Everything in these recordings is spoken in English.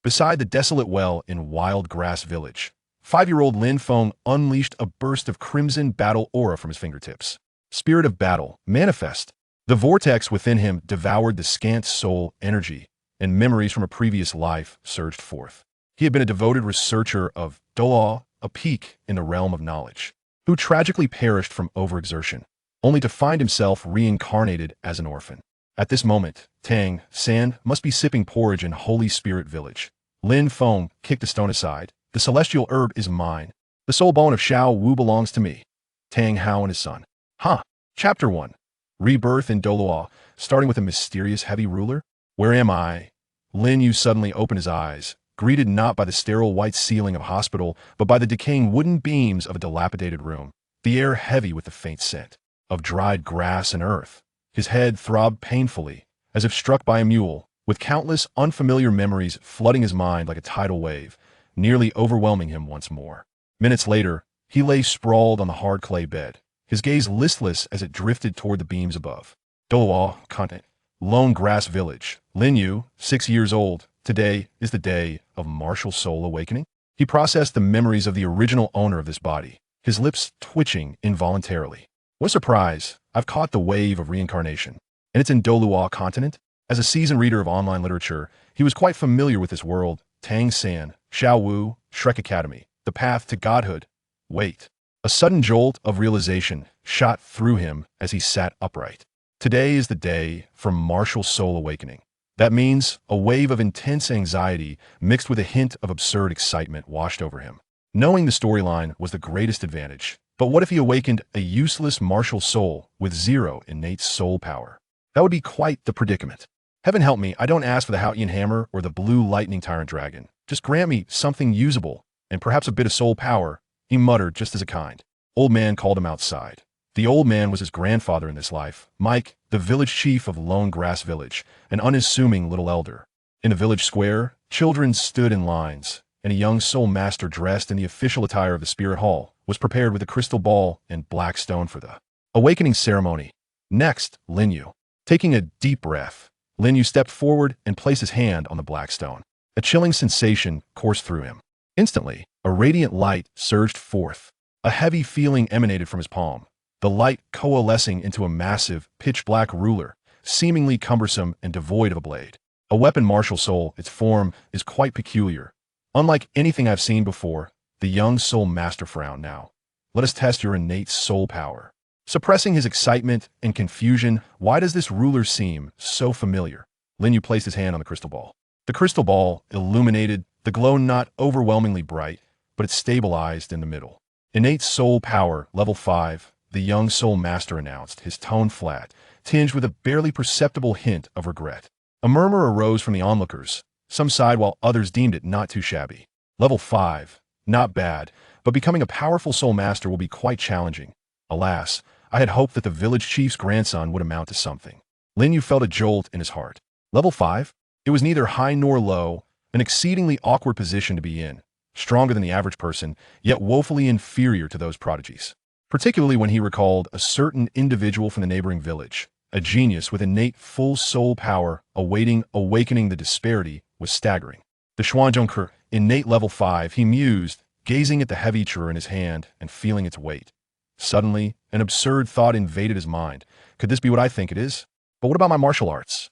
Beside the desolate well in Wild Grass Village, 5-year-old Lin Feng unleashed a burst of crimson battle aura from his fingertips. Spirit of battle, manifest. The vortex within him devoured the scant soul energy, and memories from a previous life surged forth. He had been a devoted researcher of Douluo, a peak in the realm of knowledge, who tragically perished from overexertion, only to find himself reincarnated as an orphan. At this moment, Tang San must be sipping porridge in Holy Spirit Village. Lin Feng kicked a stone aside. The celestial herb is mine. The soul bone of Xiao Wu belongs to me. Tang Hao and his son. Chapter 1. Rebirth in Douluo, starting with a mysterious heavy ruler. Where am I? Lin Yu suddenly opened his eyes, greeted not by the sterile white ceiling of a hospital, but by the decaying wooden beams of a dilapidated room, the air heavy with the faint scent of dried grass and earth. His head throbbed painfully, as if struck by a mule, with countless unfamiliar memories flooding his mind like a tidal wave, nearly overwhelming him once more. Minutes later, he lay sprawled on the hard clay bed, his gaze listless as it drifted toward the beams above. Douluo, continent, Lone Grass Village. Lin Yu, 6 years old. Today is the day of martial soul awakening. He processed the memories of the original owner of this body, his lips twitching involuntarily. What a surprise! I've caught the wave of reincarnation, and it's in Douluo continent. As a seasoned reader of online literature, he was quite familiar with this world. Tang San, Xiao Wu, Shrek Academy, the path to godhood. Wait. A sudden jolt of realization shot through him as he sat upright. Today is the day for martial soul awakening. That means a wave of intense anxiety mixed with a hint of absurd excitement washed over him. Knowing the storyline was the greatest advantage. But what if he awakened a useless martial soul with 0 innate soul power? That would be quite the predicament. Heaven help me, I don't ask for the Haotian hammer or the blue lightning tyrant dragon. Just grant me something usable, and perhaps a bit of soul power, he muttered just as a kind. Old man called him outside. The old man was his grandfather in this life, Mike, the village chief of Lone Grass Village, an unassuming little elder. In the village square, children stood in lines, and a young soul master dressed in the official attire of the spirit hall was prepared with a crystal ball and black stone for the awakening ceremony. Next, Lin Yu. Taking a deep breath, Lin Yu stepped forward and placed his hand on the black stone. A chilling sensation coursed through him. Instantly, a radiant light surged forth. A heavy feeling emanated from his palm, the light coalescing into a massive, pitch-black ruler, seemingly cumbersome and devoid of a blade. A weapon martial soul, its form is quite peculiar. Unlike anything I've seen before, the young soul master frowned. Now, let us test your innate soul power. Suppressing his excitement and confusion, why does this ruler seem so familiar? Lin Yu placed his hand on the crystal ball. The crystal ball illuminated, the glow not overwhelmingly bright, but it stabilized in the middle. Innate soul power, level 5, the young soul master announced, his tone flat, tinged with a barely perceptible hint of regret. A murmur arose from the onlookers. Some sighed while others deemed it not too shabby. Level 5, not bad, but becoming a powerful soul master will be quite challenging. Alas, I had hoped that the village chief's grandson would amount to something. Lin Yu felt a jolt in his heart. Level 5? It was neither high nor low, an exceedingly awkward position to be in, stronger than the average person, yet woefully inferior to those prodigies. Particularly when he recalled a certain individual from the neighboring village, a genius with innate full soul power awakening the disparity was staggering. The Xuanzhongke, innate level 5, he mused, gazing at the heavy chur in his hand and feeling its weight. Suddenly, an absurd thought invaded his mind. Could this be what I think it is? But what about my martial arts?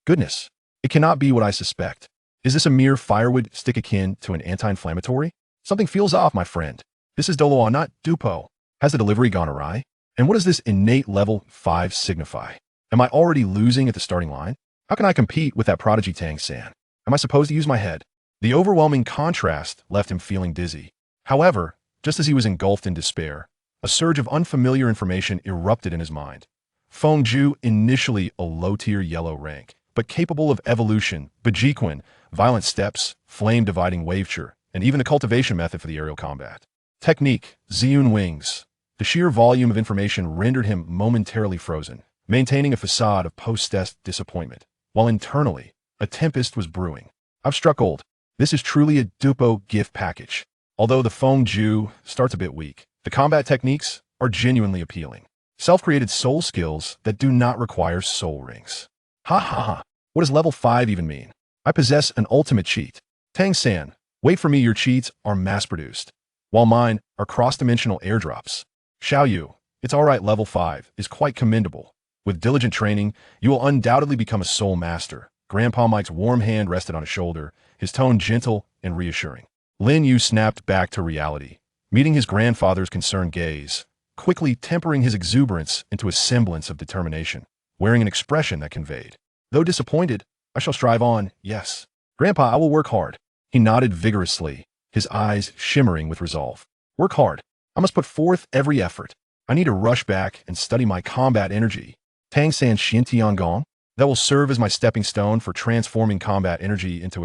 Goodness, it cannot be what I suspect. Is this a mere firewood stick akin to an anti-inflammatory? Something feels off, my friend. This is Douluo, not Dupo. Has the delivery gone awry? And what does this innate level 5 signify? Am I already losing at the starting line? How can I compete with that prodigy Tang San? Am I supposed to use my head? The overwhelming contrast left him feeling dizzy. However, just as he was engulfed in despair, a surge of unfamiliar information erupted in his mind. Fengju, initially a low-tier yellow rank, but capable of evolution, Bejiquin, violent steps, flame-dividing waveture, and even the cultivation method for the aerial combat. Technique, Ziyun wings. The sheer volume of information rendered him momentarily frozen, maintaining a facade of post-test disappointment, while internally, a tempest was brewing. I've struck gold. This is truly a Dupo gift package. Although the Fengju starts a bit weak, the combat techniques are genuinely appealing. Self-created soul skills that do not require soul rings. Ha ha ha. What does level 5 even mean? I possess an ultimate cheat. Tang San, wait for me, your cheats are mass-produced, while mine are cross-dimensional airdrops. Xiao Yu, it's alright, level 5 is quite commendable. With diligent training, you will undoubtedly become a soul master. Grandpa Mike's warm hand rested on his shoulder, his tone gentle and reassuring. Lin Yu snapped back to reality, meeting his grandfather's concerned gaze, quickly tempering his exuberance into a semblance of determination, wearing an expression that conveyed, though disappointed, I shall strive on, yes. Grandpa, I will work hard. He nodded vigorously, his eyes shimmering with resolve. Work hard. I must put forth every effort. I need to rush back and study my combat energy. Tang San Xintiangong, that will serve as my stepping stone for transforming combat energy into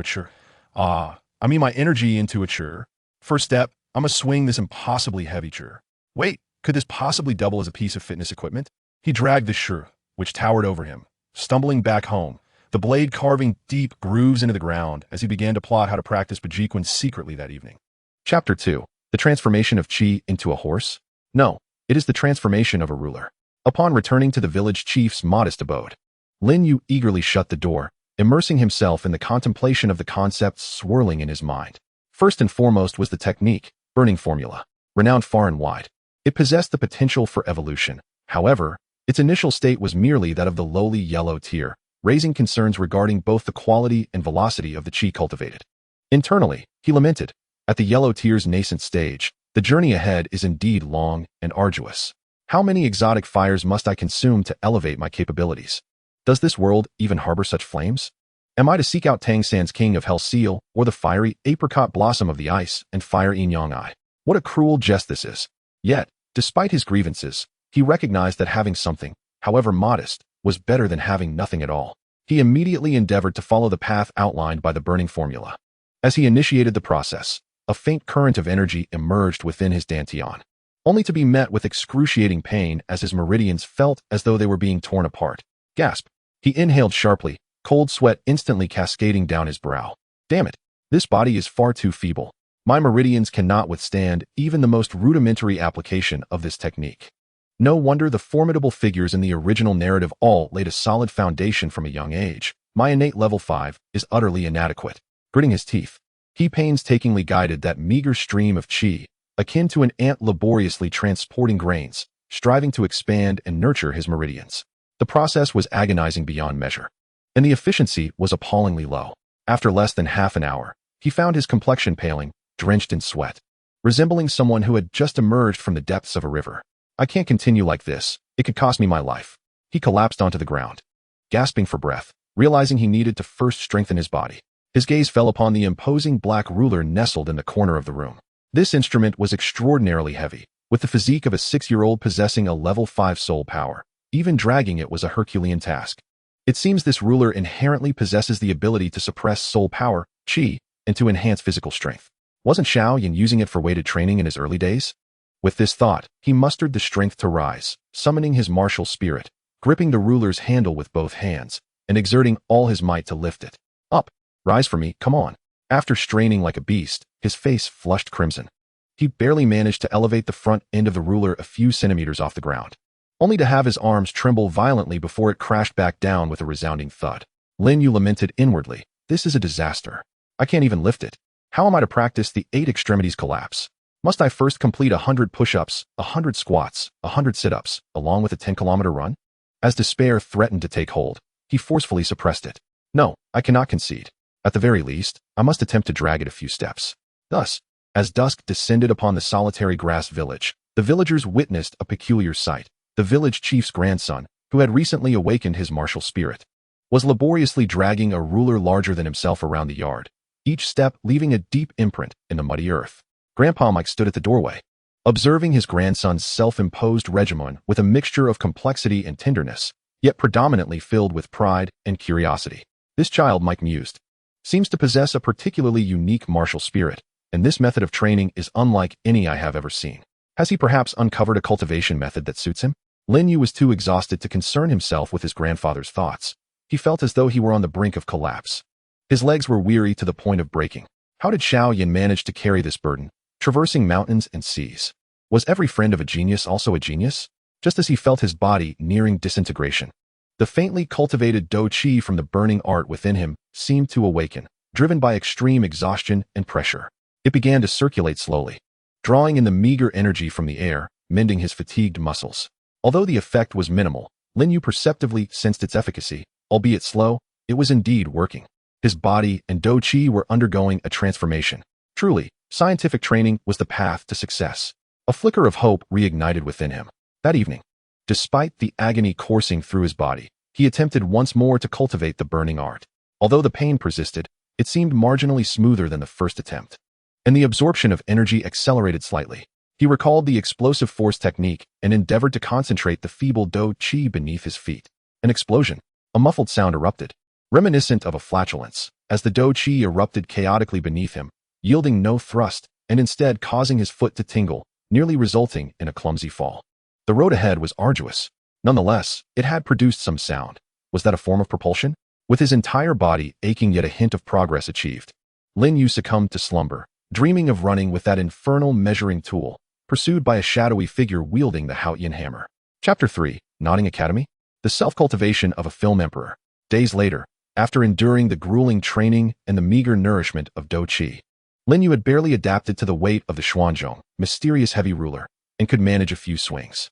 my energy into a chur. First step, I must swing this impossibly heavy chur. Wait, could this possibly double as a piece of fitness equipment? He dragged the chur, which towered over him, stumbling back home, the blade carving deep grooves into the ground as he began to plot how to practice Bajiquan secretly that evening. Chapter 2. The transformation of Qi into a horse? No, it is the transformation of a ruler. Upon returning to the village chief's modest abode, Lin Yu eagerly shut the door, immersing himself in the contemplation of the concepts swirling in his mind. First and foremost was the technique, burning formula, renowned far and wide. It possessed the potential for evolution. However, its initial state was merely that of the lowly yellow tier, raising concerns regarding both the quality and velocity of the qi cultivated. Internally, he lamented, at the yellow tier's nascent stage, the journey ahead is indeed long and arduous. How many exotic fires must I consume to elevate my capabilities? Does this world even harbor such flames? Am I to seek out Tang San's king of hell seal, or the fiery apricot blossom of the ice and fire yin yang eye? What a cruel jest this is. Yet, despite his grievances, he recognized that having something, however modest, was better than having nothing at all. He immediately endeavored to follow the path outlined by the burning formula. As he initiated the process, a faint current of energy emerged within his dantian, only to be met with excruciating pain as his meridians felt as though they were being torn apart. Gasp! He inhaled sharply, cold sweat instantly cascading down his brow. Damn it! This body is far too feeble. My meridians cannot withstand even the most rudimentary application of this technique. No wonder the formidable figures in the original narrative all laid a solid foundation from a young age. My innate level 5 is utterly inadequate. Gritting his teeth, he painstakingly guided that meager stream of qi, akin to an ant laboriously transporting grains, striving to expand and nurture his meridians. The process was agonizing beyond measure, and the efficiency was appallingly low. After less than half an hour, he found his complexion paling, drenched in sweat, resembling someone who had just emerged from the depths of a river. I can't continue like this. It could cost me my life. He collapsed onto the ground, gasping for breath, realizing he needed to first strengthen his body. His gaze fell upon the imposing black ruler nestled in the corner of the room. This instrument was extraordinarily heavy, with the physique of a 6-year-old possessing a level 5 soul power. Even dragging it was a Herculean task. It seems this ruler inherently possesses the ability to suppress soul power, qi, and to enhance physical strength. Wasn't Xiao Yin using it for weighted training in his early days? With this thought, he mustered the strength to rise, summoning his martial spirit, gripping the ruler's handle with both hands, and exerting all his might to lift it. Up! Rise for me, come on. After straining like a beast, his face flushed crimson. He barely managed to elevate the front end of the ruler a few centimeters off the ground, only to have his arms tremble violently before it crashed back down with a resounding thud. Lin Yu lamented inwardly, this is a disaster. I can't even lift it. How am I to practice the 8 extremities collapse? Must I first complete 100 push-ups, 100 squats, 100 sit-ups, along with a 10-kilometer run? As despair threatened to take hold, he forcefully suppressed it. No, I cannot concede. At the very least, I must attempt to drag it a few steps. Thus, as dusk descended upon the solitary grass village, the villagers witnessed a peculiar sight. The village chief's grandson, who had recently awakened his martial spirit, was laboriously dragging a ruler larger than himself around the yard, each step leaving a deep imprint in the muddy earth. Grandpa Mike stood at the doorway, observing his grandson's self-imposed regimen with a mixture of complexity and tenderness, yet predominantly filled with pride and curiosity. This child, Mike mused, seems to possess a particularly unique martial spirit, and this method of training is unlike any I have ever seen. Has he perhaps uncovered a cultivation method that suits him? Lin Yu was too exhausted to concern himself with his grandfather's thoughts. He felt as though he were on the brink of collapse. His legs were weary to the point of breaking. How did Xiao Yin manage to carry this burden, traversing mountains and seas? Was every friend of a genius also a genius? Just as he felt his body nearing disintegration, the faintly cultivated dou qi from the burning art within him seemed to awaken, driven by extreme exhaustion and pressure. It began to circulate slowly, drawing in the meager energy from the air, mending his fatigued muscles. Although the effect was minimal, Lin Yu perceptively sensed its efficacy. Albeit slow, it was indeed working. His body and Do Qi were undergoing a transformation. Truly, scientific training was the path to success. A flicker of hope reignited within him. That evening, despite the agony coursing through his body, he attempted once more to cultivate the burning art. Although the pain persisted, it seemed marginally smoother than the first attempt, and the absorption of energy accelerated slightly. He recalled the explosive force technique and endeavored to concentrate the feeble Do Qi beneath his feet. An explosion, a muffled sound erupted, reminiscent of a flatulence, as the Do Qi erupted chaotically beneath him, yielding no thrust, and instead causing his foot to tingle, nearly resulting in a clumsy fall. The road ahead was arduous. Nonetheless, it had produced some sound. Was that a form of propulsion? With his entire body aching yet a hint of progress achieved, Lin Yu succumbed to slumber, dreaming of running with that infernal measuring tool, pursued by a shadowy figure wielding the Haotian hammer. Chapter 3, Nodding Academy? The Self-Cultivation of a Film Emperor. Days later, after enduring the grueling training and the meager nourishment of Do Qi, Lin Yu had barely adapted to the weight of the Xuanzhong, mysterious heavy ruler, and could manage a few swings.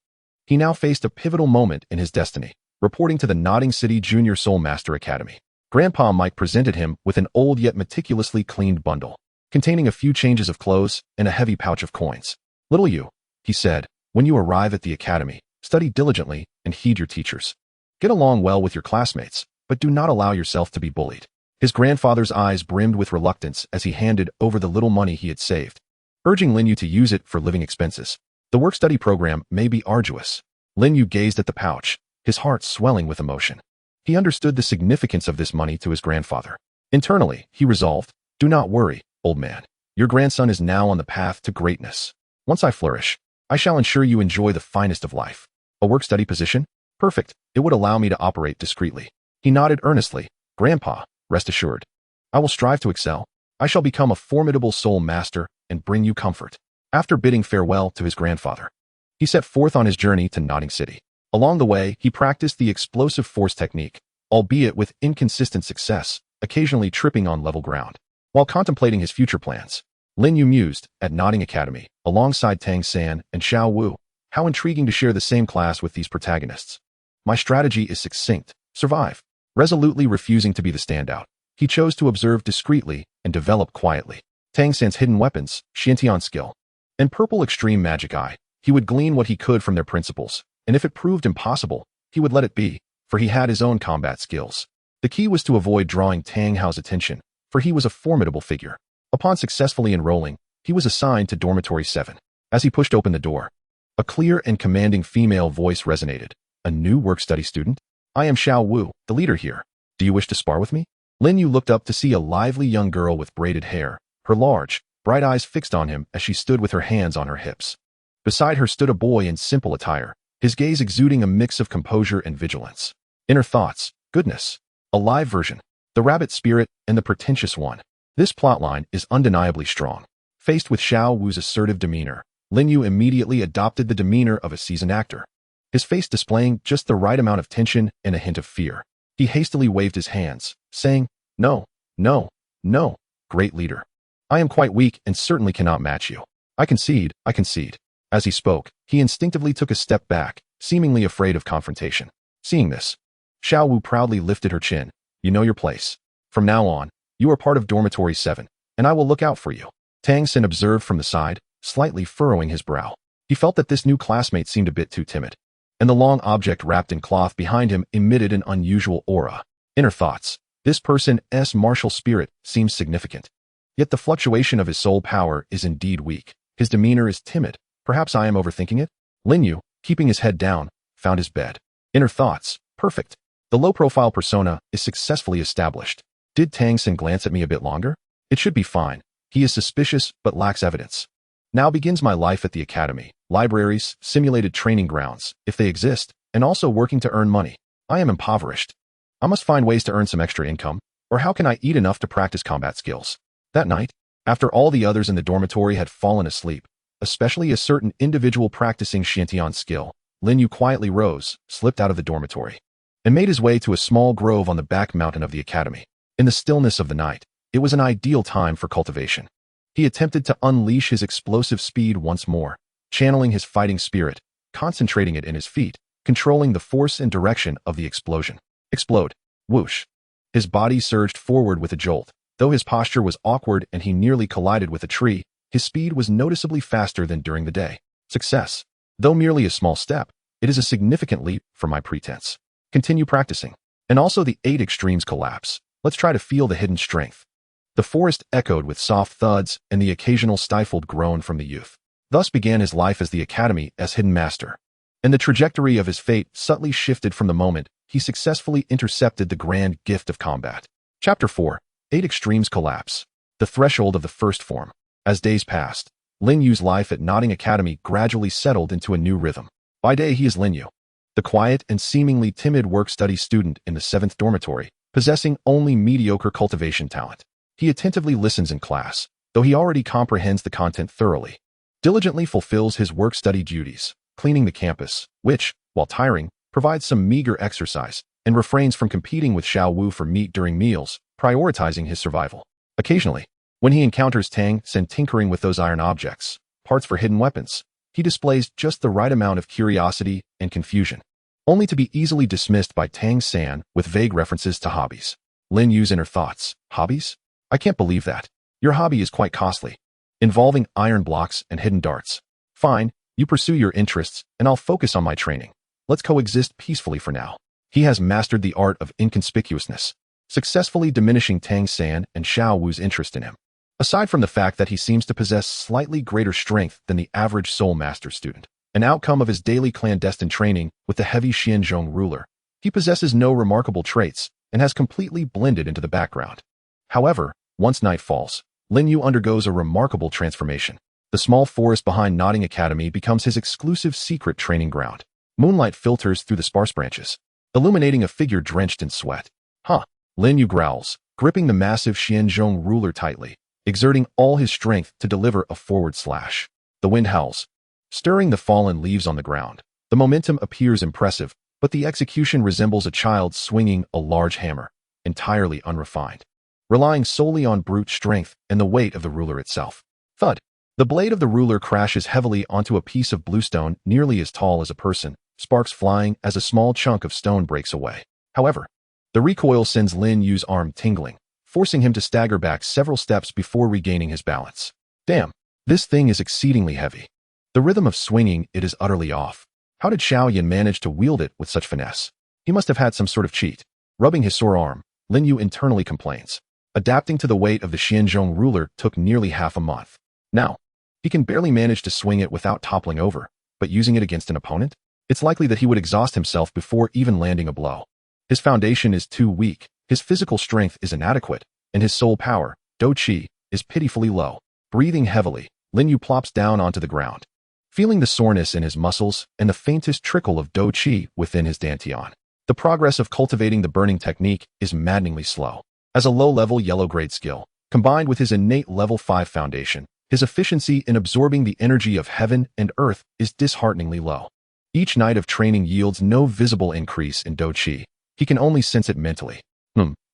He now faced a pivotal moment in his destiny, reporting to the Nodding City Junior Soul Master Academy. Grandpa Mike presented him with an old yet meticulously cleaned bundle, containing a few changes of clothes and a heavy pouch of coins. "Little you," he said, "when you arrive at the academy, study diligently and heed your teachers. Get along well with your classmates, but do not allow yourself to be bullied." His grandfather's eyes brimmed with reluctance as he handed over the little money he had saved, urging Lin Yu to use it for living expenses. The work-study program may be arduous. Lin Yu gazed at the pouch, his heart swelling with emotion. He understood the significance of this money to his grandfather. Internally, he resolved, "Do not worry, old man. Your grandson is now on the path to greatness. Once I flourish, I shall ensure you enjoy the finest of life." A work-study position? Perfect. It would allow me to operate discreetly. He nodded earnestly. "Grandpa, rest assured. I will strive to excel. I shall become a formidable soul master and bring you comfort." After bidding farewell to his grandfather, he set forth on his journey to Nodding City. Along the way, he practiced the explosive force technique, albeit with inconsistent success, occasionally tripping on level ground. While contemplating his future plans, Lin Yu mused, at Nodding Academy, alongside Tang San and Xiao Wu. How intriguing to share the same class with these protagonists. My strategy is succinct: survive. Resolutely refusing to be the standout, he chose to observe discreetly and develop quietly. Tang San's hidden weapons, Xiantian skill, and purple extreme magic eye, he would glean what he could from their principles, and if it proved impossible, he would let it be, for he had his own combat skills. The key was to avoid drawing Tang Hao's attention, for he was a formidable figure. Upon successfully enrolling, he was assigned to Dormitory 7. As he pushed open the door, a clear and commanding female voice resonated. "A new work-study student? I am Xiao Wu, the leader here. Do you wish to spar with me?" Lin Yu looked up to see a lively young girl with braided hair, her large, bright eyes fixed on him as she stood with her hands on her hips. Beside her stood a boy in simple attire, his gaze exuding a mix of composure and vigilance. Inner thoughts, goodness. A live version. The rabbit spirit and the pretentious one. This plotline is undeniably strong. Faced with Xiao Wu's assertive demeanor, Lin Yu immediately adopted the demeanor of a seasoned actor, his face displaying just the right amount of tension and a hint of fear. He hastily waved his hands, saying, "No, no, no, great leader. I am quite weak and certainly cannot match you. I concede, I concede." As he spoke, he instinctively took a step back, seemingly afraid of confrontation. Seeing this, Xiao Wu proudly lifted her chin. "You know your place. From now on, you are part of Dormitory 7, and I will look out for you." Tang San observed from the side, slightly furrowing his brow. He felt that this new classmate seemed a bit too timid, and the long object wrapped in cloth behind him emitted an unusual aura. Inner thoughts. This person's martial spirit seems significant. Yet the fluctuation of his soul power is indeed weak. His demeanor is timid. Perhaps I am overthinking it? Lin Yu, keeping his head down, found his bed. Inner thoughts. Perfect. The low-profile persona is successfully established. Did Tang San glance at me a bit longer? It should be fine. He is suspicious but lacks evidence. Now begins my life at the academy, libraries, simulated training grounds, if they exist, and also working to earn money. I am impoverished. I must find ways to earn some extra income, or how can I eat enough to practice combat skills? That night, after all the others in the dormitory had fallen asleep, especially a certain individual practicing Xiantian skill, Lin Yu quietly rose, slipped out of the dormitory, and made his way to a small grove on the back mountain of the academy. In the stillness of the night, It was an ideal time for cultivation. He attempted to unleash his explosive speed once more, channeling his fighting spirit, concentrating it in his feet, controlling the force and direction of the explosion. Explode. Whoosh. His body surged forward with a jolt. Though his posture was awkward and he nearly collided with a tree, his speed was noticeably faster than during the day. Success. Though merely a small step, it is a significant leap for my pretense. Continue practicing. And also the 8 extremes collapse. Let's try to feel the hidden strength. The forest echoed with soft thuds and the occasional stifled groan from the youth. Thus began his life as the academy as hidden master. And the trajectory of his fate subtly shifted from the moment he successfully intercepted the grand gift of combat. Chapter 4. 8 Extremes Collapse. The threshold of the first form. As days passed, Lin Yu's life at Notting Academy gradually settled into a new rhythm. By day he is Lin Yu, the quiet and seemingly timid work-study student in the 7th dormitory, possessing only mediocre cultivation talent. He attentively listens in class, though he already comprehends the content thoroughly. Diligently fulfills his work-study duties, cleaning the campus, which, while tiring, provides some meager exercise, and refrains from competing with Xiao Wu for meat during meals, prioritizing his survival. Occasionally, when he encounters Tang San tinkering with those iron objects, parts for hidden weapons, he displays just the right amount of curiosity and confusion, only to be easily dismissed by Tang San with vague references to hobbies. Lin Yu's inner thoughts. Hobbies? I can't believe that. Your hobby is quite costly, involving iron blocks and hidden darts. Fine, you pursue your interests, and I'll focus on my training. Let's coexist peacefully for now. He has mastered the art of inconspicuousness, successfully diminishing Tang San and Xiao Wu's interest in him. Aside from the fact that he seems to possess slightly greater strength than the average Soul Master student, an outcome of his daily clandestine training with the heavy Xianzhong ruler, he possesses no remarkable traits and has completely blended into the background. However, once night falls, Lin Yu undergoes a remarkable transformation. The small forest behind Notting Academy becomes his exclusive secret training ground. Moonlight filters through the sparse branches, illuminating a figure drenched in sweat. Huh, Lin Yu growls, gripping the massive Xianzhong ruler tightly, exerting all his strength to deliver a forward slash. The wind howls, stirring the fallen leaves on the ground. The momentum appears impressive, but the execution resembles a child swinging a large hammer, entirely unrefined, relying solely on brute strength and the weight of the ruler itself. Thud. The blade of the ruler crashes heavily onto a piece of bluestone nearly as tall as a person, sparks flying as a small chunk of stone breaks away. However, the recoil sends Lin Yu's arm tingling, forcing him to stagger back several steps before regaining his balance. Damn, this thing is exceedingly heavy. The rhythm of swinging it is utterly off. How did Xiao Yan manage to wield it with such finesse? He must have had some sort of cheat. Rubbing his sore arm, Lin Yu internally complains. Adapting to the weight of the Xianzhong ruler took nearly half a month. Now, he can barely manage to swing it without toppling over, but using it against an opponent? It's likely that he would exhaust himself before even landing a blow. His foundation is too weak, his physical strength is inadequate, and his soul power, Do Qi, is pitifully low. Breathing heavily, Lin Yu plops down onto the ground, feeling the soreness in his muscles and the faintest trickle of Do Qi within his dantian. The progress of cultivating the burning technique is maddeningly slow. As a low-level yellow-grade skill, combined with his innate level 5 foundation, his efficiency in absorbing the energy of heaven and earth is dishearteningly low. Each night of training yields no visible increase in Do Qi. He can only sense it mentally.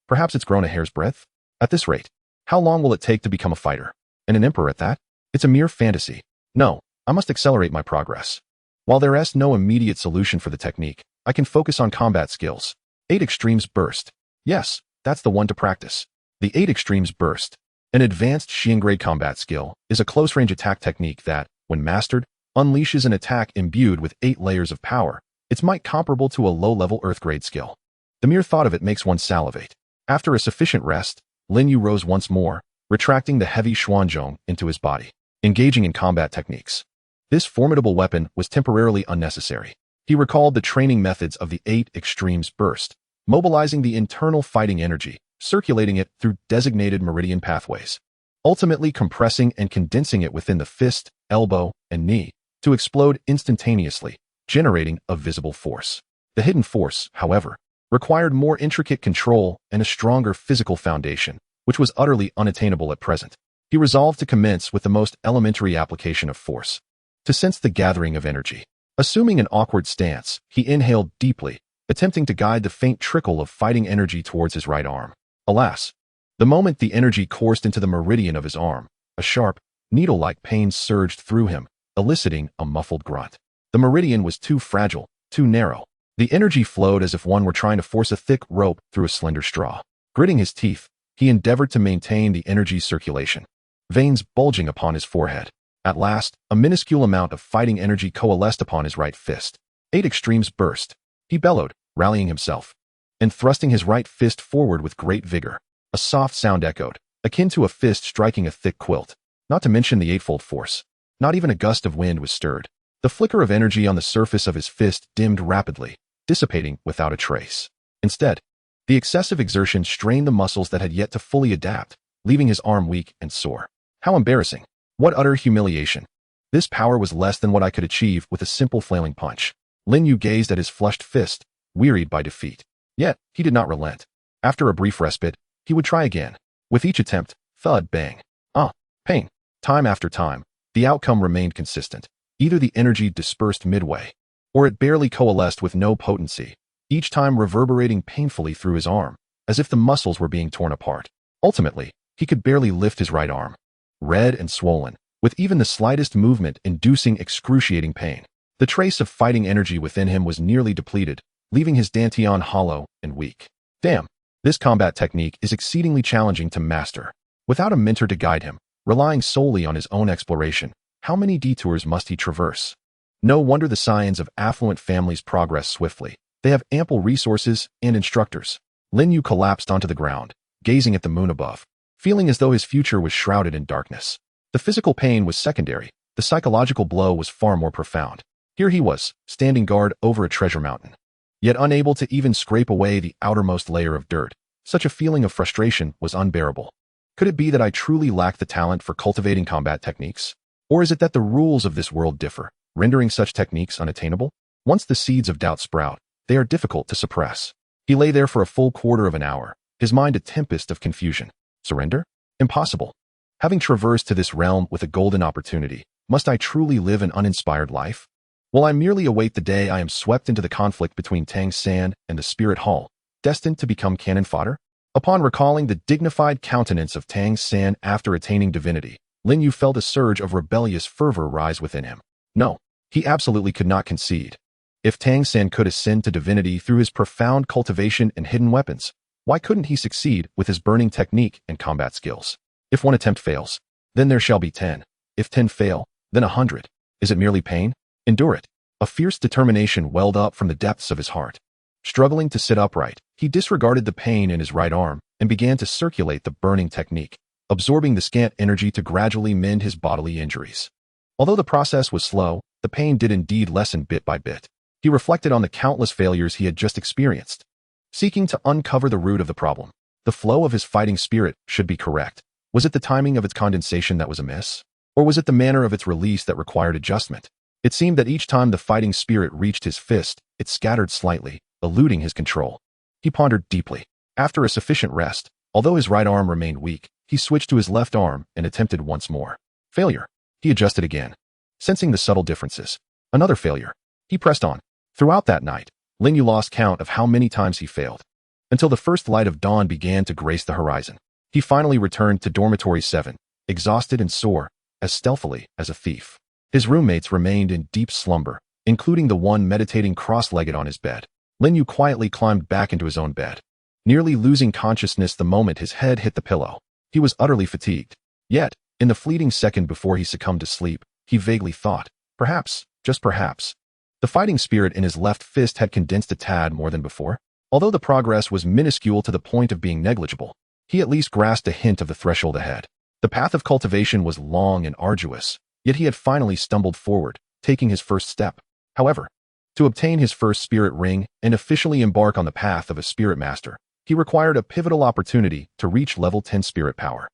Perhaps it's grown a hair's breadth? At this rate, how long will it take to become a fighter? And an emperor at that? It's a mere fantasy. No, I must accelerate my progress. While there is no immediate solution for the technique, I can focus on combat skills. 8 Extremes Burst. Yes, that's the one to practice. The 8 Extremes Burst, an advanced Xian-grade combat skill, is a close-range attack technique that, when mastered, unleashes an attack imbued with 8 layers of power. It's might comparable to a low-level Earth-grade skill. The mere thought of it makes one salivate. After a sufficient rest, Lin Yu rose once more, retracting the heavy Xuanzhong into his body, engaging in combat techniques. This formidable weapon was temporarily unnecessary. He recalled the training methods of the 8 Extremes Burst, mobilizing the internal fighting energy, circulating it through designated meridian pathways, ultimately compressing and condensing it within the fist, elbow, and knee to explode instantaneously, generating a visible force. The hidden force, however, required more intricate control and a stronger physical foundation, which was utterly unattainable at present. He resolved to commence with the most elementary application of force, to sense the gathering of energy. Assuming an awkward stance, he inhaled deeply, attempting to guide the faint trickle of fighting energy towards his right arm. Alas, The moment the energy coursed into the meridian of his arm, a sharp, needle-like pain surged through him, eliciting a muffled grunt. The meridian was too fragile, too narrow. The energy flowed as if one were trying to force a thick rope through a slender straw. Gritting his teeth, he endeavored to maintain the energy circulation, veins bulging upon his forehead. At last, a minuscule amount of fighting energy coalesced upon his right fist. 8 extremes burst. He bellowed, rallying himself, and thrusting his right fist forward with great vigor. A soft sound echoed, akin to a fist striking a thick quilt, not to mention the eightfold force. Not even a gust of wind was stirred. The flicker of energy on the surface of his fist dimmed rapidly, dissipating without a trace. Instead, the excessive exertion strained the muscles that had yet to fully adapt, leaving his arm weak and sore. How embarrassing. What utter humiliation. This power was less than what I could achieve with a simple flailing punch. Lin Yu gazed at his flushed fist, wearied by defeat. Yet, he did not relent. After a brief respite, he would try again. With each attempt, thud, bang. Pain. Time after time, the outcome remained consistent. Either the energy dispersed midway, or it barely coalesced with no potency, each time reverberating painfully through his arm, as if the muscles were being torn apart. Ultimately, he could barely lift his right arm, red and swollen, with even the slightest movement inducing excruciating pain. The trace of fighting energy within him was nearly depleted, leaving his dantian hollow and weak. Damn, this combat technique is exceedingly challenging to master. Without a mentor to guide him, relying solely on his own exploration, how many detours must he traverse? No wonder the scions of affluent families progress swiftly. They have ample resources and instructors. Lin Yu collapsed onto the ground, gazing at the moon above, feeling as though his future was shrouded in darkness. The physical pain was secondary. The psychological blow was far more profound. Here he was, standing guard over a treasure mountain, yet unable to even scrape away the outermost layer of dirt. Such a feeling of frustration was unbearable. Could it be that I truly lack the talent for cultivating combat techniques? Or is it that the rules of this world differ, rendering such techniques unattainable? Once the seeds of doubt sprout, they are difficult to suppress. He lay there for a full quarter of an hour, his mind a tempest of confusion. Surrender? Impossible. Having traversed to this realm with a golden opportunity, must I truly live an uninspired life? Will I merely await the day I am swept into the conflict between Tang San and the Spirit Hall, destined to become cannon fodder? Upon recalling the dignified countenance of Tang San after attaining divinity, Lin Yu felt a surge of rebellious fervor rise within him. No, he absolutely could not concede. If Tang San could ascend to divinity through his profound cultivation and hidden weapons, why couldn't he succeed with his burning technique and combat skills? If one attempt fails, then there shall be 10. If 10 fail, then 100. Is it merely pain? Endure it. A fierce determination welled up from the depths of his heart. Struggling to sit upright, he disregarded the pain in his right arm and began to circulate the burning technique, absorbing the scant energy to gradually mend his bodily injuries. Although the process was slow, the pain did indeed lessen bit by bit. He reflected on the countless failures he had just experienced, seeking to uncover the root of the problem. The flow of his fighting spirit should be correct. Was it the timing of its condensation that was amiss? Or was it the manner of its release that required adjustment? It seemed that each time the fighting spirit reached his fist, it scattered slightly, eluding his control. He pondered deeply. After a sufficient rest, although his right arm remained weak, he switched to his left arm and attempted once more. Failure. He adjusted again, sensing the subtle differences. Another failure. He pressed on. Throughout that night, Lin Yu lost count of how many times he failed, until the first light of dawn began to grace the horizon. He finally returned to dormitory 7, exhausted and sore, as stealthily as a thief. His roommates remained in deep slumber, including the one meditating cross-legged on his bed. Lin Yu quietly climbed back into his own bed, nearly losing consciousness the moment his head hit the pillow. He was utterly fatigued. Yet, in the fleeting second before he succumbed to sleep, he vaguely thought, perhaps, just perhaps, the fighting spirit in his left fist had condensed a tad more than before. Although the progress was minuscule to the point of being negligible, he at least grasped a hint of the threshold ahead. The path of cultivation was long and arduous, yet he had finally stumbled forward, taking his first step. However, to obtain his first spirit ring and officially embark on the path of a spirit master, he required a pivotal opportunity to reach level 10 spirit power.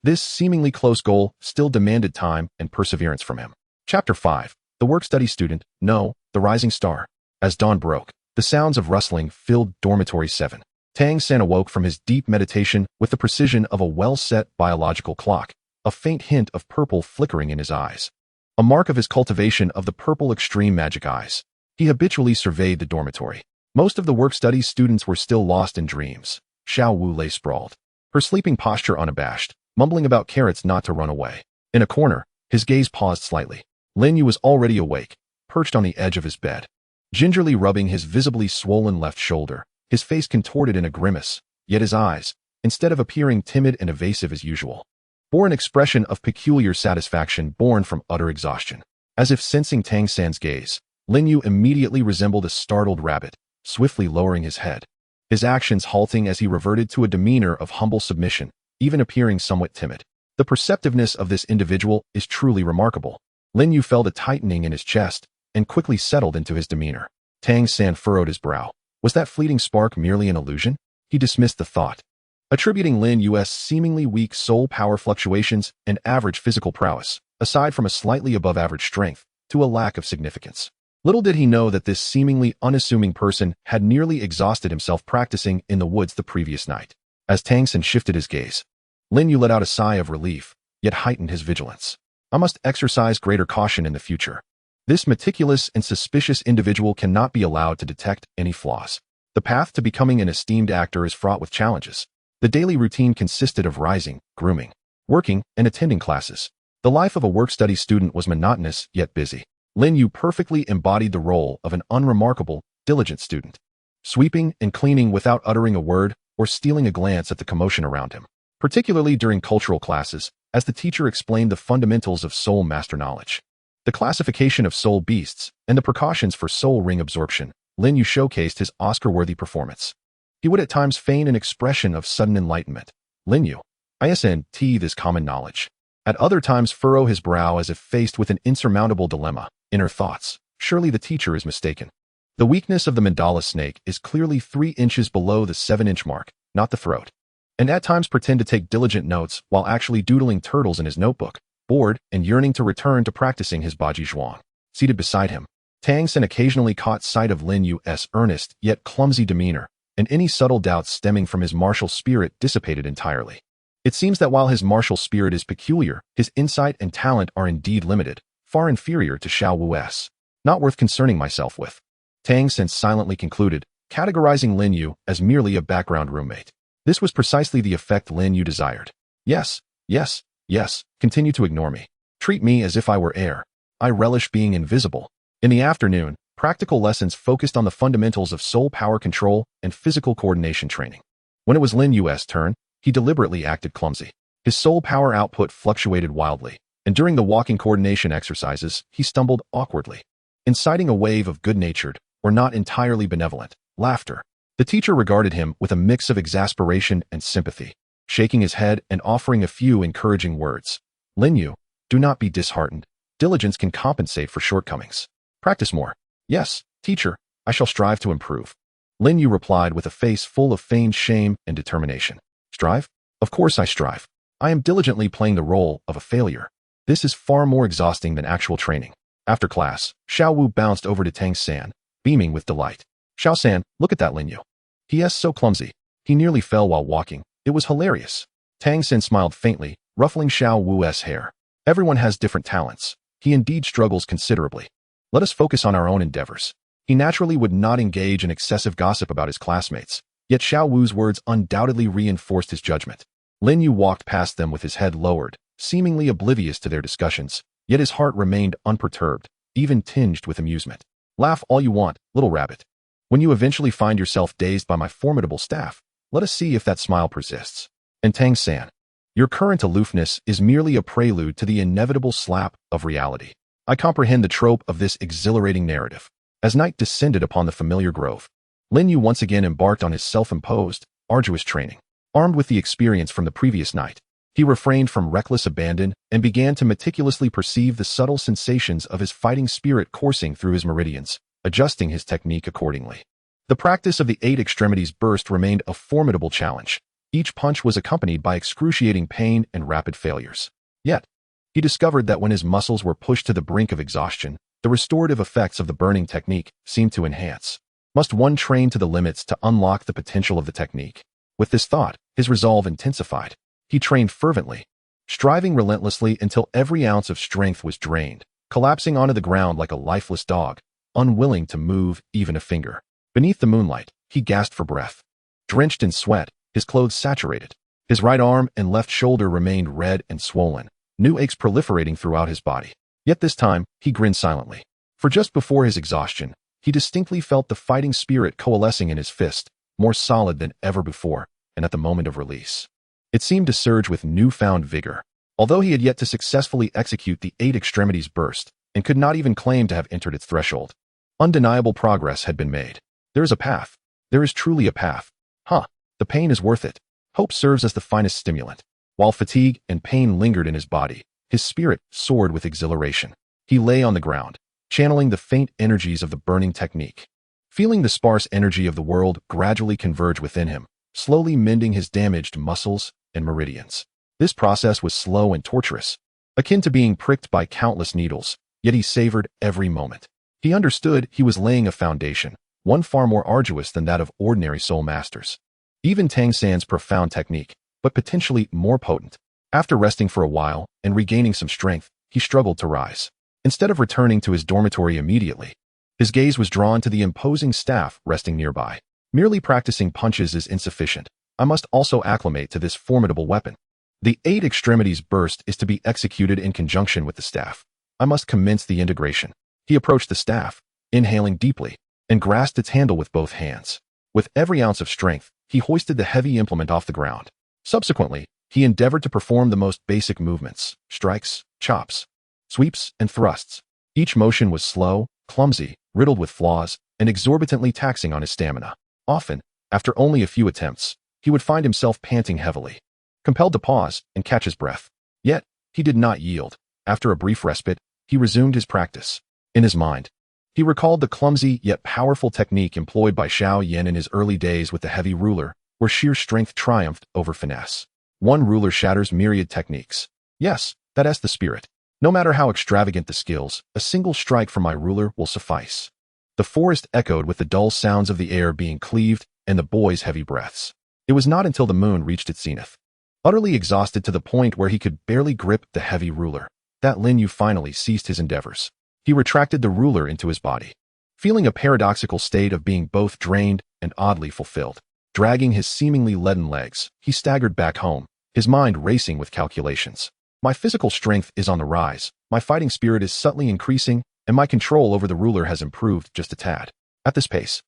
This seemingly close goal still demanded time and perseverance from him. Chapter 5. The Work-Study Student, No, the Rising Star. As dawn broke, the sounds of rustling filled dormitory 7. Tang San awoke from his deep meditation with the precision of a well-set biological clock, a faint hint of purple flickering in his eyes. A mark of his cultivation of the purple extreme magic eyes. He habitually surveyed the dormitory. Most of the work-study students were still lost in dreams. Xiao Wu lay sprawled, her sleeping posture unabashed, mumbling about carrots not to run away. In a corner, his gaze paused slightly. Lin Yu was already awake, perched on the edge of his bed, gingerly rubbing his visibly swollen left shoulder, his face contorted in a grimace, yet his eyes, instead of appearing timid and evasive as usual, bore an expression of peculiar satisfaction born from utter exhaustion. As if sensing Tang San's gaze, Lin Yu immediately resembled a startled rabbit, swiftly lowering his head, his actions halting as he reverted to a demeanor of humble submission, even appearing somewhat timid. The perceptiveness of this individual is truly remarkable. Lin Yu felt a tightening in his chest and quickly settled into his demeanor. Tang San furrowed his brow. Was that fleeting spark merely an illusion? He dismissed the thought, attributing Lin Yu's seemingly weak soul power fluctuations and average physical prowess, aside from a slightly above-average strength, to a lack of significance. Little did he know that this seemingly unassuming person had nearly exhausted himself practicing in the woods the previous night. As Tang San shifted his gaze, Lin Yu let out a sigh of relief, yet heightened his vigilance. I must exercise greater caution in the future. This meticulous and suspicious individual cannot be allowed to detect any flaws. The path to becoming an esteemed actor is fraught with challenges. The daily routine consisted of rising, grooming, working, and attending classes. The life of a work-study student was monotonous yet busy. Lin Yu perfectly embodied the role of an unremarkable, diligent student, sweeping and cleaning without uttering a word or stealing a glance at the commotion around him, particularly during cultural classes, as the teacher explained the fundamentals of soul master knowledge, the classification of soul beasts, and the precautions for soul ring absorption. Lin Yu showcased his Oscar-worthy performance. He would at times feign an expression of sudden enlightenment. Lin Yu, ISNT this common knowledge. At other times furrow his brow as if faced with an insurmountable dilemma. Inner thoughts. Surely the teacher is mistaken. The weakness of the mandala snake is clearly 3 inches below the 7-inch mark, not the throat. And at times pretend to take diligent notes while actually doodling turtles in his notebook, bored and yearning to return to practicing his Baji Zhuang. Seated beside him, Tang San occasionally caught sight of Lin Yu's earnest yet clumsy demeanor, and any subtle doubts stemming from his martial spirit dissipated entirely. It seems that while his martial spirit is peculiar, his insight and talent are indeed limited, far inferior to Xiao Wu's. Not worth concerning myself with. Tang San silently concluded, categorizing Lin Yu as merely a background roommate. This was precisely the effect Lin Yu desired. Yes, yes, yes, continue to ignore me. Treat me as if I were air. I relish being invisible. In the afternoon, practical lessons focused on the fundamentals of soul power control and physical coordination training. When it was Lin Yu's turn, he deliberately acted clumsy. His soul power output fluctuated wildly, and during the walking coordination exercises, he stumbled awkwardly, inciting a wave of good-natured, or not entirely benevolent, laughter. The teacher regarded him with a mix of exasperation and sympathy, shaking his head and offering a few encouraging words. Lin Yu, do not be disheartened. Diligence can compensate for shortcomings. Practice more. Yes, teacher, I shall strive to improve. Lin Yu replied with a face full of feigned shame and determination. Strive? Of course I strive. I am diligently playing the role of a failure. This is far more exhausting than actual training. After class, Xiao Wu bounced over to Tang San, beaming with delight. Xiao San, look at that Lin Yu. He is so clumsy. He nearly fell while walking. It was hilarious. Tang San smiled faintly, ruffling Xiao Wu's hair. Everyone has different talents. He indeed struggles considerably. Let us focus on our own endeavors. He naturally would not engage in excessive gossip about his classmates, yet Xiao Wu's words undoubtedly reinforced his judgment. Lin Yu walked past them with his head lowered, seemingly oblivious to their discussions, yet his heart remained unperturbed, even tinged with amusement. Laugh all you want, little rabbit. When you eventually find yourself dazed by my formidable staff, let us see if that smile persists. And Tang San, your current aloofness is merely a prelude to the inevitable slap of reality. I comprehend the trope of this exhilarating narrative. As night descended upon the familiar grove, Lin Yu once again embarked on his self-imposed, arduous training. Armed with the experience from the previous night, he refrained from reckless abandon and began to meticulously perceive the subtle sensations of his fighting spirit coursing through his meridians, adjusting his technique accordingly. The practice of the 8 extremities burst remained a formidable challenge. Each punch was accompanied by excruciating pain and rapid failures. Yet, he discovered that when his muscles were pushed to the brink of exhaustion, the restorative effects of the burning technique seemed to enhance. Must one train to the limits to unlock the potential of the technique? With this thought, his resolve intensified. He trained fervently, striving relentlessly until every ounce of strength was drained, collapsing onto the ground like a lifeless dog, unwilling to move even a finger. Beneath the moonlight, he gasped for breath. Drenched in sweat, his clothes saturated, His right arm and left shoulder remained red and swollen, new aches proliferating throughout his body. Yet this time, he grinned silently. For just before his exhaustion, he distinctly felt the fighting spirit coalescing in his fist, more solid than ever before, and at the moment of release, it seemed to surge with newfound vigor. Although he had yet to successfully execute the 8 extremities burst, and could not even claim to have entered its threshold, undeniable progress had been made. There is a path. There is truly a path. The pain is worth it. Hope serves as the finest stimulant. While fatigue and pain lingered in his body, his spirit soared with exhilaration. He lay on the ground, channeling the faint energies of the burning technique, feeling the sparse energy of the world gradually converge within him, slowly mending his damaged muscles and meridians. This process was slow and torturous, akin to being pricked by countless needles, yet he savored every moment. He understood he was laying a foundation, one far more arduous than that of ordinary soul masters. Even Tang San's profound technique, but potentially more potent. After resting for a while and regaining some strength, he struggled to rise. Instead of returning to his dormitory immediately, his gaze was drawn to the imposing staff resting nearby. Merely practicing punches is insufficient. I must also acclimate to this formidable weapon. The 8 extremities burst is to be executed in conjunction with the staff. I must commence the integration. He approached the staff, inhaling deeply, and grasped its handle with both hands. With every ounce of strength, he hoisted the heavy implement off the ground. Subsequently, he endeavored to perform the most basic movements: strikes, chops, sweeps, and thrusts. Each motion was slow, clumsy, riddled with flaws, and exorbitantly taxing on his stamina. Often, after only a few attempts, he would find himself panting heavily, compelled to pause and catch his breath. Yet, he did not yield. After a brief respite, he resumed his practice. In his mind, he recalled the clumsy yet powerful technique employed by Xiao Yan in his early days with the heavy ruler, where sheer strength triumphed over finesse. One ruler shatters myriad techniques. Yes, that is the spirit. No matter how extravagant the skills, a single strike from my ruler will suffice. The forest echoed with the dull sounds of the air being cleaved and the boy's heavy breaths. It was not until the moon reached its zenith, utterly exhausted to the point where he could barely grip the heavy ruler, that Lin Yu finally ceased his endeavors. He retracted the ruler into his body, feeling a paradoxical state of being both drained and oddly fulfilled. Dragging his seemingly leaden legs, he staggered back home, his mind racing with calculations. My physical strength is on the rise, my fighting spirit is subtly increasing, and my control over the ruler has improved just a tad. At this pace,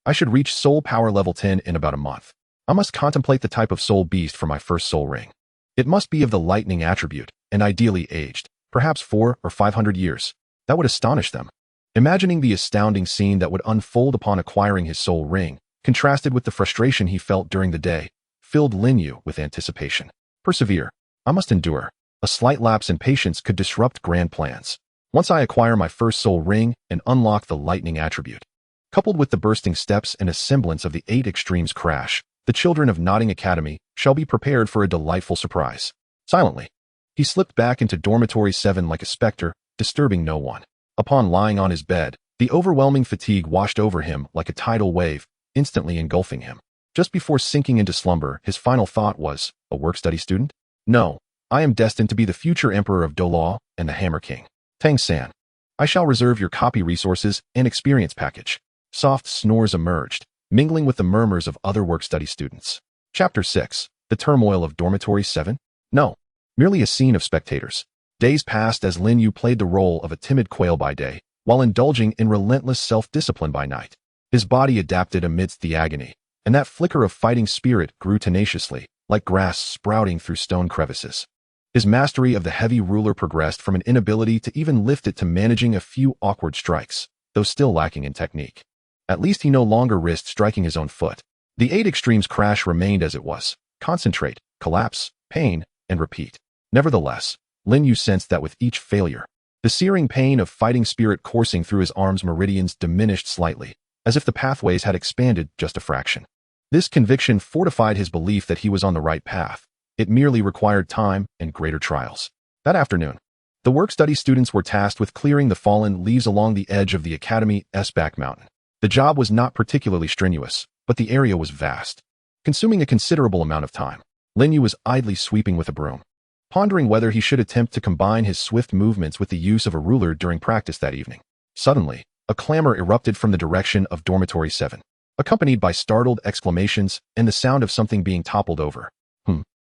I should reach soul power level 10 in about a month. I must contemplate the type of soul beast for my first soul ring. It must be of the lightning attribute, and ideally aged, perhaps 400 or 500 years. That would astonish them. Imagining the astounding scene that would unfold upon acquiring his soul ring, contrasted with the frustration he felt during the day, filled Lin Yu with anticipation. Persevere. I must endure. A slight lapse in patience could disrupt grand plans. Once I acquire my first soul ring and unlock the lightning attribute, coupled with the bursting steps and a semblance of the 8 extremes crash, the children of Nodding Academy shall be prepared for a delightful surprise. Silently, he slipped back into dormitory 7 like a specter, disturbing no one. Upon lying on his bed, the overwhelming fatigue washed over him like a tidal wave, instantly engulfing him. Just before sinking into slumber, his final thought was, a work-study student? No, I am destined to be the future emperor of Douluo and the Hammer King. Tang San, I shall reserve your copy resources and experience package. Soft snores emerged, mingling with the murmurs of other work-study students. Chapter 6. The Turmoil of Dormitory 7? No, merely a scene of spectators. Days passed as Lin Yu played the role of a timid quail by day, while indulging in relentless self-discipline by night. His body adapted amidst the agony, and that flicker of fighting spirit grew tenaciously, like grass sprouting through stone crevices. His mastery of the heavy ruler progressed from an inability to even lift it to managing a few awkward strikes, though still lacking in technique. At least he no longer risked striking his own foot. The 8 extremes crash remained as it was: concentrate, collapse, pain, and repeat. Nevertheless, Lin Yu sensed that with each failure, the searing pain of fighting spirit coursing through his arm's meridians diminished slightly, as if the pathways had expanded just a fraction. This conviction fortified his belief that he was on the right path. It merely required time and greater trials. That afternoon, the work-study students were tasked with clearing the fallen leaves along the edge of the Academy's back mountain. The job was not particularly strenuous, but the area was vast, consuming a considerable amount of time. Lin Yu was idly sweeping with a broom, pondering whether he should attempt to combine his swift movements with the use of a ruler during practice that evening. Suddenly, a clamor erupted from the direction of Dormitory 7, accompanied by startled exclamations and the sound of something being toppled over.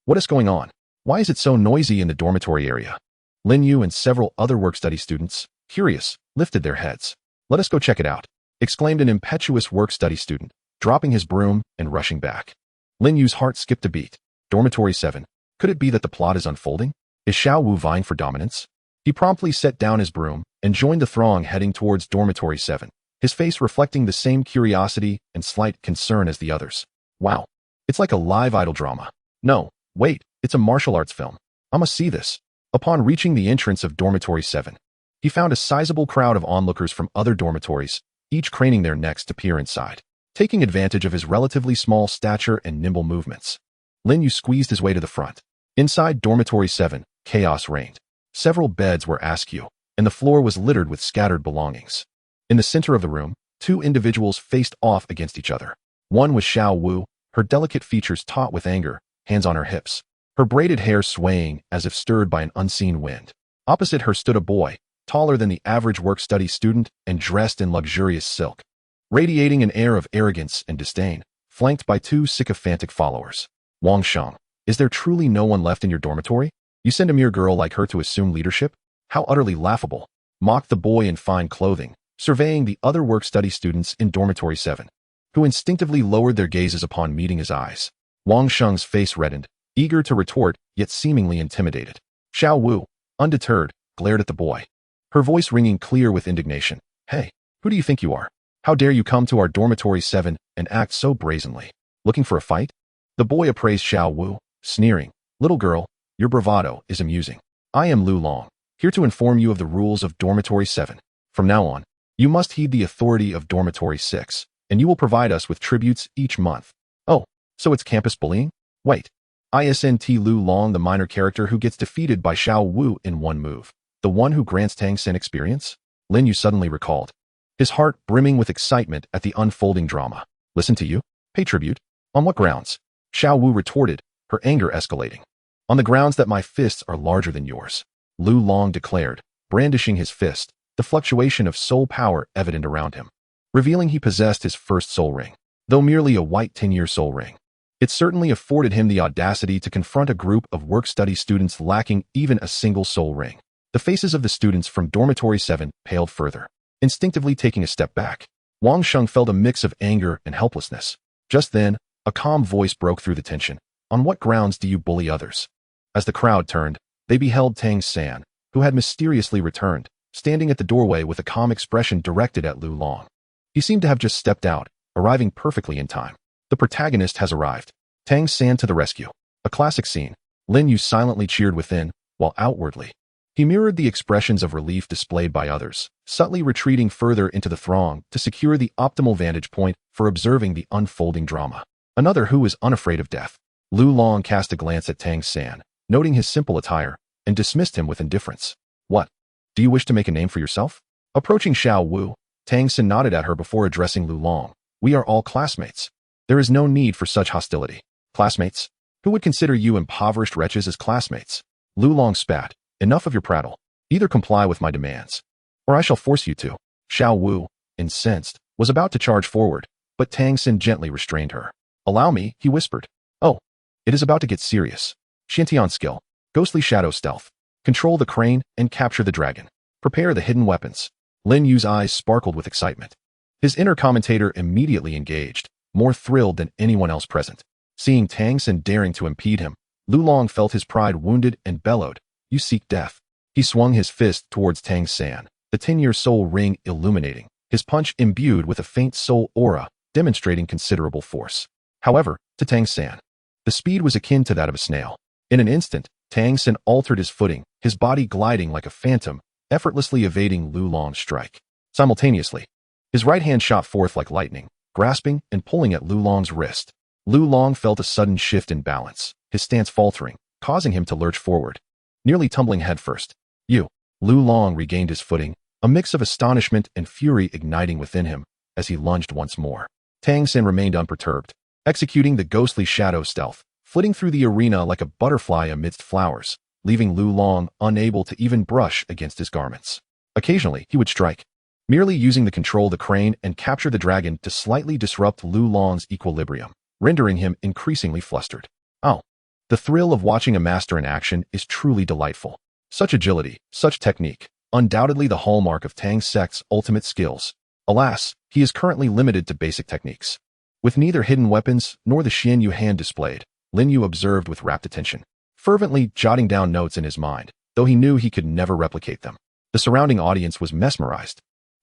What is going on? Why is it so noisy in the dormitory area? Lin Yu and several other work-study students, curious, lifted their heads. Let us go check it out, exclaimed an impetuous work-study student, dropping his broom and rushing back. Lin Yu's heart skipped a beat. Dormitory 7. Could it be that the plot is unfolding? Is Xiao Wu vying for dominance? He promptly set down his broom and joined the throng heading towards Dormitory 7, his face reflecting the same curiosity and slight concern as the others. Wow. It's like a live idol drama. No, wait, it's a martial arts film. I must see this. Upon reaching the entrance of Dormitory 7, he found a sizable crowd of onlookers from other dormitories, each craning their necks to peer inside. Taking advantage of his relatively small stature and nimble movements, Lin Yu squeezed his way to the front. Inside Dormitory 7, chaos reigned. Several beds were askew, and the floor was littered with scattered belongings. In the center of the room, two individuals faced off against each other. One was Xiao Wu, her delicate features taut with anger, hands on her hips, her braided hair swaying as if stirred by an unseen wind. Opposite her stood a boy, taller than the average work-study student and dressed in luxurious silk, radiating an air of arrogance and disdain, flanked by two sycophantic followers. Wang Sheng, is there truly no one left in your dormitory? You send a mere girl like her to assume leadership? How utterly laughable, mocked the boy in fine clothing, surveying the other work-study students in Dormitory 7, who instinctively lowered their gazes upon meeting his eyes. Wang Sheng's face reddened, eager to retort, yet seemingly intimidated. Xiao Wu, undeterred, glared at the boy, her voice ringing clear with indignation. Hey, who do you think you are? How dare you come to our Dormitory 7 and act so brazenly? Looking for a fight? The boy appraised Xiao Wu, sneering. Little girl, your bravado is amusing. I am Lu Long, here to inform you of the rules of Dormitory 7. From now on, you must heed the authority of Dormitory 6, and you will provide us with tributes each month. Oh, so it's campus bullying? Wait. ISNT Lu Long, the minor character who gets defeated by Xiao Wu in one move. The one who grants Tang San experience? Lin Yu suddenly recalled, his heart brimming with excitement at the unfolding drama. Listen to you? Pay tribute? On what grounds? Xiao Wu retorted, her anger escalating. On the grounds that my fists are larger than yours, Lu Long declared, brandishing his fist, the fluctuation of soul power evident around him, revealing he possessed his first soul ring, though merely a white 10-year soul ring. It certainly afforded him the audacity to confront a group of work-study students lacking even a single soul ring. The faces of the students from Dormitory 7 paled further, instinctively taking a step back. Wang Sheng felt a mix of anger and helplessness. Just then, a calm voice broke through the tension. On what grounds do you bully others? As the crowd turned, they beheld Tang San, who had mysteriously returned, standing at the doorway with a calm expression directed at Lu Long. He seemed to have just stepped out, arriving perfectly in time. The protagonist has arrived. Tang San to the rescue. A classic scene. Lin Yu silently cheered within, while outwardly, he mirrored the expressions of relief displayed by others, subtly retreating further into the throng to secure the optimal vantage point for observing the unfolding drama. Another who is unafraid of death. Lu Long cast a glance at Tang San, noting his simple attire, and dismissed him with indifference. What? Do you wish to make a name for yourself? Approaching Xiao Wu, Tang San nodded at her before addressing Lu Long. We are all classmates. There is no need for such hostility. Classmates? Who would consider you impoverished wretches as classmates? Lu Long spat. Enough of your prattle. Either comply with my demands, or I shall force you to. Xiao Wu, incensed, was about to charge forward, but Tang San gently restrained her. Allow me, he whispered. Oh, it is about to get serious. Shintian skill. Ghostly shadow stealth. Control the crane and capture the dragon. Prepare the hidden weapons. Lin Yu's eyes sparkled with excitement. His inner commentator immediately engaged, more thrilled than anyone else present. Seeing Tang San daring to impede him, Lu Long felt his pride wounded and bellowed, You seek death. He swung his fist towards Tang San, the 10-year soul ring illuminating, his punch imbued with a faint soul aura, demonstrating considerable force. However, to Tang San, the speed was akin to that of a snail. In an instant, Tang San altered his footing, his body gliding like a phantom, effortlessly evading Lu Long's strike. Simultaneously, his right hand shot forth like lightning, grasping and pulling at Lu Long's wrist. Lu Long felt a sudden shift in balance, his stance faltering, causing him to lurch forward, nearly tumbling headfirst. Lu Long regained his footing, a mix of astonishment and fury igniting within him as he lunged once more. Tang San remained unperturbed, executing the ghostly shadow stealth, flitting through the arena like a butterfly amidst flowers, leaving Lu Long unable to even brush against his garments. Occasionally, he would strike, merely using the control the crane and capture the dragon to slightly disrupt Lu Long's equilibrium, rendering him increasingly flustered. Oh, The thrill of watching a master in action is truly delightful. Such agility, such technique, undoubtedly the hallmark of Tang's sect's ultimate skills. Alas, he is currently limited to basic techniques. With neither hidden weapons nor the Xianyu hand displayed, Lin Yu observed with rapt attention, fervently jotting down notes in his mind, though he knew he could never replicate them. The surrounding audience was mesmerized,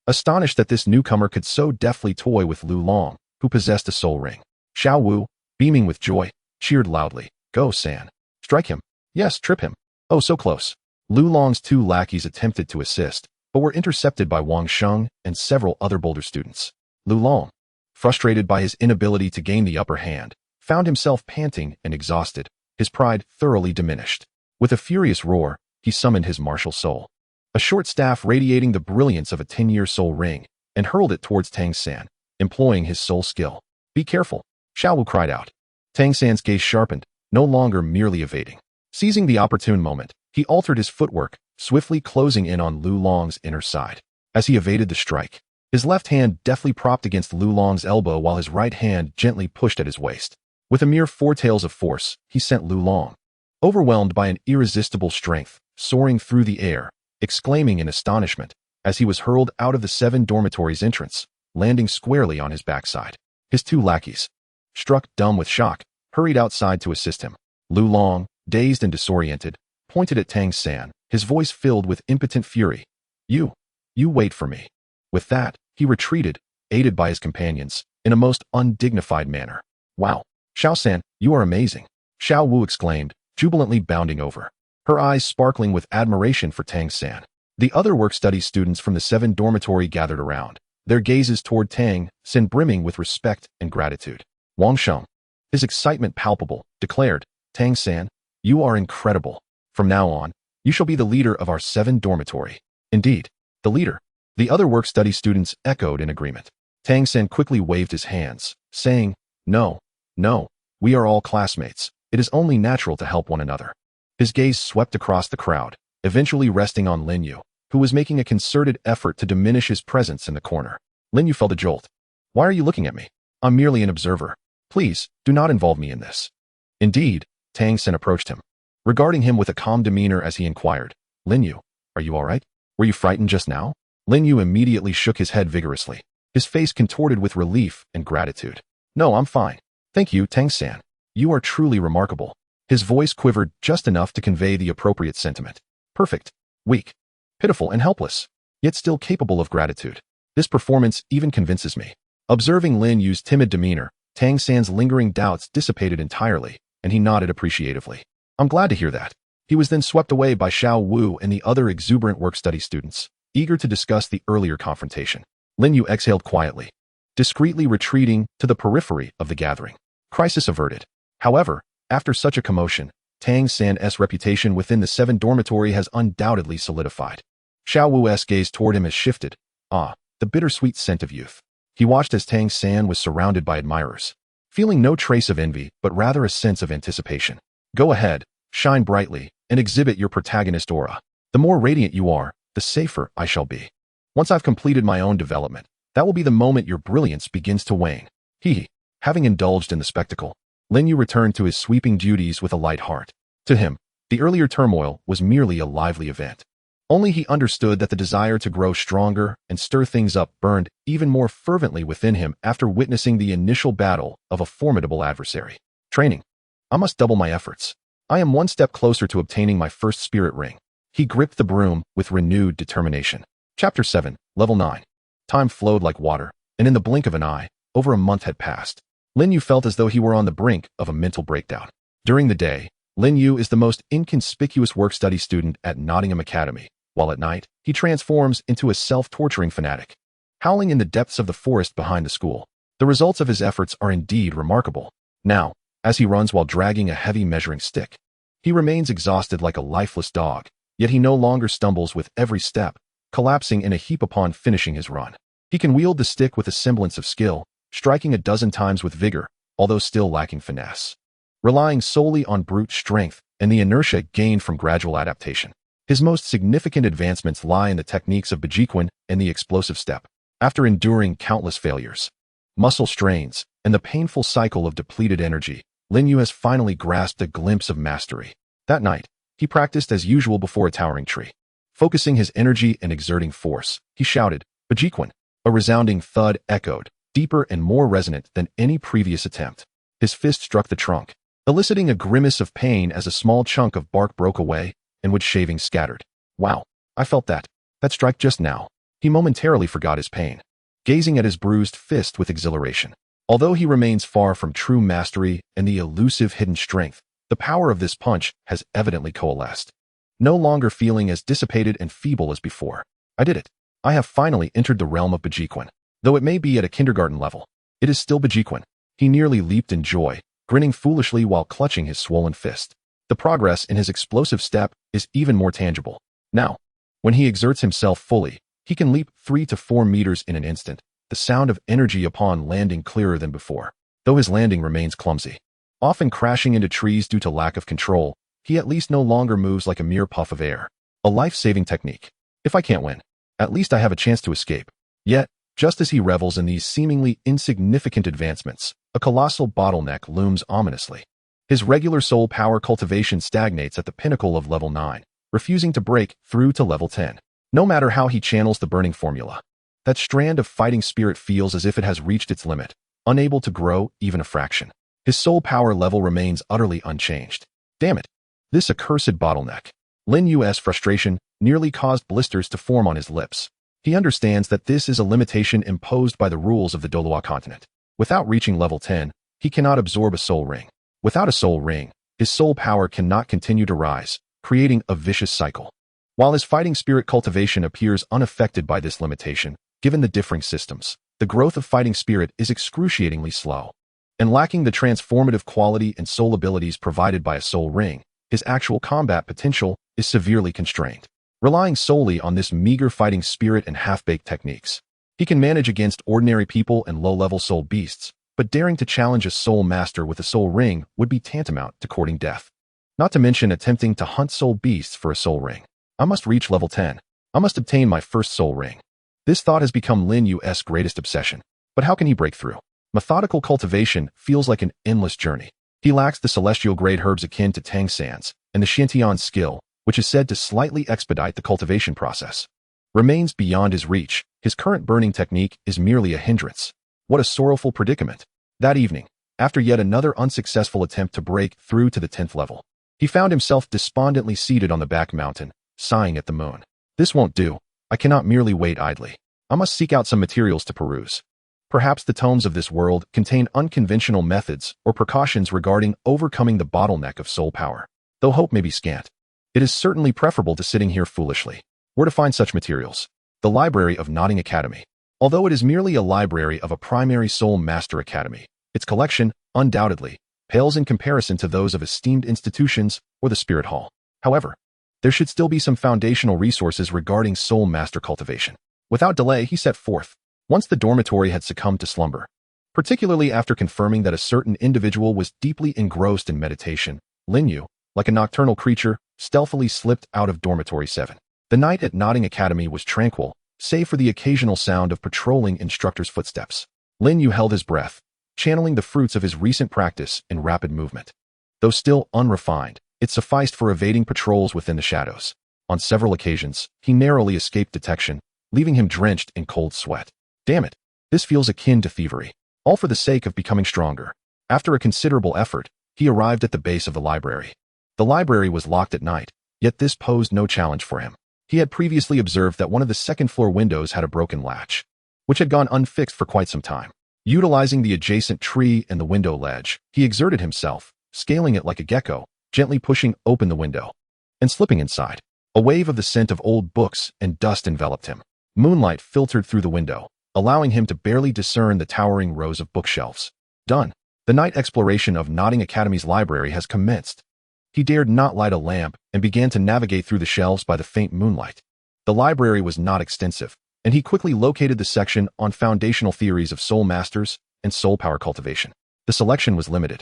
astonished that this newcomer could so deftly toy with Lu Long, who possessed a soul ring. Xiao Wu, beaming with joy, cheered loudly, "Go, San. Strike him. Yes, trip him. Oh, so close." Lu Long's two lackeys attempted to assist, but were intercepted by Wang Sheng and several other bolder students. Lu Long, frustrated by his inability to gain the upper hand, found himself panting and exhausted, his pride thoroughly diminished. With a furious roar, he summoned his martial soul, a short staff radiating the brilliance of a 10-year soul ring, and hurled it towards Tang San, employing his soul skill. "Be careful," Xiao Wu cried out. Tang San's gaze sharpened, no longer merely evading. Seizing the opportune moment, he altered his footwork, swiftly closing in on Lu Long's inner side. As he evaded the strike, his left hand deftly propped against Lu Long's elbow while his right hand gently pushed at his waist. With a mere 4 taels of force, he sent Lu Long, overwhelmed by an irresistible strength, soaring through the air, exclaiming in astonishment as he was hurled out of the 7 dormitories entrance, landing squarely on his backside. His 2 lackeys, struck dumb with shock, hurried outside to assist him. Lu Long, dazed and disoriented, pointed at Tang San, his voice filled with impotent fury. You wait for me." With that, he retreated, aided by his companions, in a most undignified manner. "Wow, Xiao San, you are amazing," Xiao Wu exclaimed, jubilantly bounding over, her eyes sparkling with admiration for Tang San. The other work-study students from the 7 dormitory gathered around, their gazes toward Tang San brimming with respect and gratitude. Wang Sheng, his excitement palpable, declared, "Tang San, you are incredible. From now on, you shall be the leader of our 7 dormitory." "Indeed, the leader." The other work-study students echoed in agreement. Tang San quickly waved his hands, saying, No, we are all classmates. It is only natural to help one another." His gaze swept across the crowd, eventually resting on Lin Yu, who was making a concerted effort to diminish his presence in the corner. Lin Yu felt a jolt. "Why are you looking at me? I'm merely an observer. Please, do not involve me in this." "Indeed," Tang San approached him, regarding him with a calm demeanor as he inquired, "Lin Yu, are you all right? Were you frightened just now?" Lin Yu immediately shook his head vigorously, his face contorted with relief and gratitude. "No, I'm fine. Thank you, Tang San. You are truly remarkable." His voice quivered just enough to convey the appropriate sentiment. "Perfect, weak, pitiful and helpless, yet still capable of gratitude. This performance even convinces me." Observing Lin Yu's timid demeanor, Tang San's lingering doubts dissipated entirely, and he nodded appreciatively. "I'm glad to hear that." He was then swept away by Xiao Wu and the other exuberant work-study students, eager to discuss the earlier confrontation. Lin Yu exhaled quietly, discreetly retreating to the periphery of the gathering. Crisis averted. However, after such a commotion, Tang San's reputation within the 7 dormitory has undoubtedly solidified. Xiao Wu's gaze toward him has shifted. The bittersweet scent of youth. He watched as Tang San was surrounded by admirers, feeling no trace of envy but rather a sense of anticipation. "Go ahead, shine brightly, and exhibit your protagonist aura. The more radiant you are, the safer I shall be. Once I've completed my own development, that will be the moment your brilliance begins to wane." Having indulged in the spectacle, Lin Yu returned to his sweeping duties with a light heart. To him, the earlier turmoil was merely a lively event. Only he understood that the desire to grow stronger and stir things up burned even more fervently within him after witnessing the initial battle of a formidable adversary. Training. I must double my efforts. I am one step closer to obtaining my first spirit ring. He gripped the broom with renewed determination. Chapter 7, Level 9. Time flowed like water, and in the blink of an eye, over a month had passed. Lin Yu felt as though he were on the brink of a mental breakdown. During the day, Lin Yu is the most inconspicuous work-study student at Nottingham Academy, while at night, he transforms into a self-torturing fanatic, howling in the depths of the forest behind the school. The results of his efforts are indeed remarkable. Now, as he runs while dragging a heavy measuring stick, he remains exhausted like a lifeless dog, yet he no longer stumbles with every step, collapsing in a heap upon finishing his run. He can wield the stick with a semblance of skill, striking a dozen times with vigor, although still lacking finesse, relying solely on brute strength and the inertia gained from gradual adaptation. His most significant advancements lie in the techniques of Bejiquan and the explosive step. After enduring countless failures, muscle strains, and the painful cycle of depleted energy, Lin Yu has finally grasped a glimpse of mastery. That night, he practiced as usual before a towering tree. Focusing his energy and exerting force, he shouted, "Bajiquan!" A resounding thud echoed, deeper and more resonant than any previous attempt. His fist struck the trunk, eliciting a grimace of pain as a small chunk of bark broke away and wood shavings scattered. Wow, I felt that strike just now. He momentarily forgot his pain, gazing at his bruised fist with exhilaration. Although he remains far from true mastery and the elusive hidden strength, the power of this punch has evidently coalesced. No longer feeling as dissipated and feeble as before. I did it. I have finally entered the realm of Bajiquan. Though it may be at a kindergarten level, it is still Bajiquan. He nearly leaped in joy, grinning foolishly while clutching his swollen fist. The progress in his explosive step is even more tangible. Now, when he exerts himself fully, he can leap 3 to 4 meters in an instant, the sound of energy upon landing clearer than before. Though his landing remains clumsy, often crashing into trees due to lack of control, he at least no longer moves like a mere puff of air. A life-saving technique. If I can't win, at least I have a chance to escape. Yet, just as he revels in these seemingly insignificant advancements, a colossal bottleneck looms ominously. His regular soul power cultivation stagnates at the pinnacle of level 9, refusing to break through to level 10. No matter how he channels the burning formula, that strand of fighting spirit feels as if it has reached its limit, unable to grow even a fraction. His soul power level remains utterly unchanged. Damn it! This accursed bottleneck. Lin Yu's frustration nearly caused blisters to form on his lips. He understands that this is a limitation imposed by the rules of the Douluo continent. Without reaching level 10, he cannot absorb a soul ring. Without a soul ring, his soul power cannot continue to rise, creating a vicious cycle. While his fighting spirit cultivation appears unaffected by this limitation, given the differing systems, the growth of fighting spirit is excruciatingly slow. And lacking the transformative quality and soul abilities provided by a soul ring, his actual combat potential is severely constrained. Relying solely on this meager fighting spirit and half-baked techniques, he can manage against ordinary people and low-level soul beasts, but daring to challenge a soul master with a soul ring would be tantamount to courting death. Not to mention attempting to hunt soul beasts for a soul ring. I must reach level 10. I must obtain my first soul ring. This thought has become Lin Yu's greatest obsession. But how can he break through? Methodical cultivation feels like an endless journey. He lacks the celestial grade herbs akin to Tang San's, and the Shantian skill, which is said to slightly expedite the cultivation process, remains beyond his reach. His current burning technique is merely a hindrance. What a sorrowful predicament. That evening, after yet another unsuccessful attempt to break through to the 10th level, he found himself despondently seated on the back mountain, sighing at the moon. This won't do. I cannot merely wait idly. I must seek out some materials to peruse. Perhaps the tomes of this world contain unconventional methods or precautions regarding overcoming the bottleneck of soul power. Though hope may be scant, it is certainly preferable to sitting here foolishly. Where to find such materials? The library of Notting Academy. Although it is merely a library of a primary soul master academy, its collection, undoubtedly, pales in comparison to those of esteemed institutions or the Spirit Hall. However, there should still be some foundational resources regarding soul master cultivation. Without delay, he set forth. Once the dormitory had succumbed to slumber, particularly after confirming that a certain individual was deeply engrossed in meditation, Lin Yu, like a nocturnal creature, stealthily slipped out of dormitory 7. The night at Notting Academy was tranquil, save for the occasional sound of patrolling instructors' footsteps. Lin Yu held his breath, channeling the fruits of his recent practice in rapid movement. Though still unrefined, it sufficed for evading patrols within the shadows. On several occasions, he narrowly escaped detection, leaving him drenched in cold sweat. Damn it, this feels akin to thievery. All for the sake of becoming stronger. After a considerable effort, he arrived at the base of the library. The library was locked at night, yet this posed no challenge for him. He had previously observed that one of the second-floor windows had a broken latch, which had gone unfixed for quite some time. Utilizing the adjacent tree and the window ledge, he exerted himself, scaling it like a gecko, gently pushing open the window, and slipping inside. A wave of the scent of old books and dust enveloped him. Moonlight filtered through the window, allowing him to barely discern the towering rows of bookshelves. Done. The night exploration of Notting Academy's library has commenced. He dared not light a lamp and began to navigate through the shelves by the faint moonlight. The library was not extensive, and he quickly located the section on foundational theories of soul masters and soul power cultivation. The selection was limited,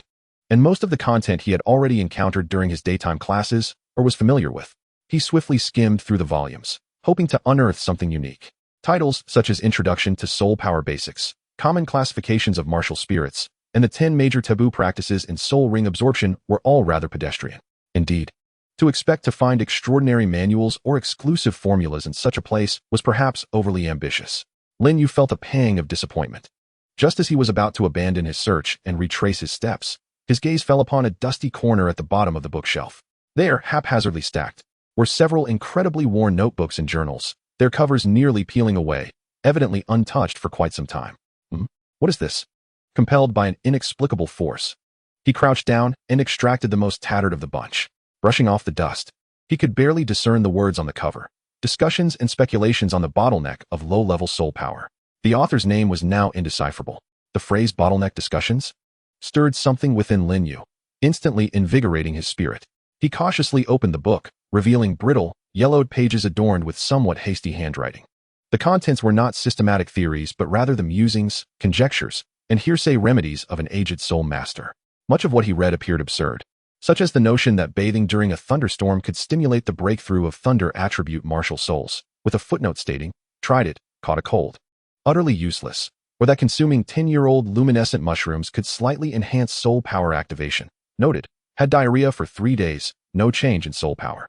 and most of the content he had already encountered during his daytime classes or was familiar with. He swiftly skimmed through the volumes, hoping to unearth something unique. Titles such as Introduction to Soul Power Basics, Common Classifications of Martial Spirits, and the 10 major taboo practices in soul ring absorption were all rather pedestrian. Indeed, to expect to find extraordinary manuals or exclusive formulas in such a place was perhaps overly ambitious. Lin Yu felt a pang of disappointment. Just as he was about to abandon his search and retrace his steps, his gaze fell upon a dusty corner at the bottom of the bookshelf. There, haphazardly stacked, were several incredibly worn notebooks and journals, their covers nearly peeling away, evidently untouched for quite some time. What is this? Compelled by an inexplicable force, he crouched down and extracted the most tattered of the bunch. Brushing off the dust, he could barely discern the words on the cover. Discussions and speculations on the bottleneck of low-level soul power. The author's name was now indecipherable. The phrase bottleneck discussions stirred something within Lin Yu, instantly invigorating his spirit. He cautiously opened the book, revealing brittle, yellowed pages adorned with somewhat hasty handwriting. The contents were not systematic theories but rather the musings, conjectures, and hearsay remedies of an aged soul master. Much of what he read appeared absurd, such as the notion that bathing during a thunderstorm could stimulate the breakthrough of thunder attribute martial souls, with a footnote stating, "Tried it, caught a cold." Utterly useless, or that consuming 10-year-old luminescent mushrooms could slightly enhance soul power activation. Noted, had diarrhea for 3 days, no change in soul power.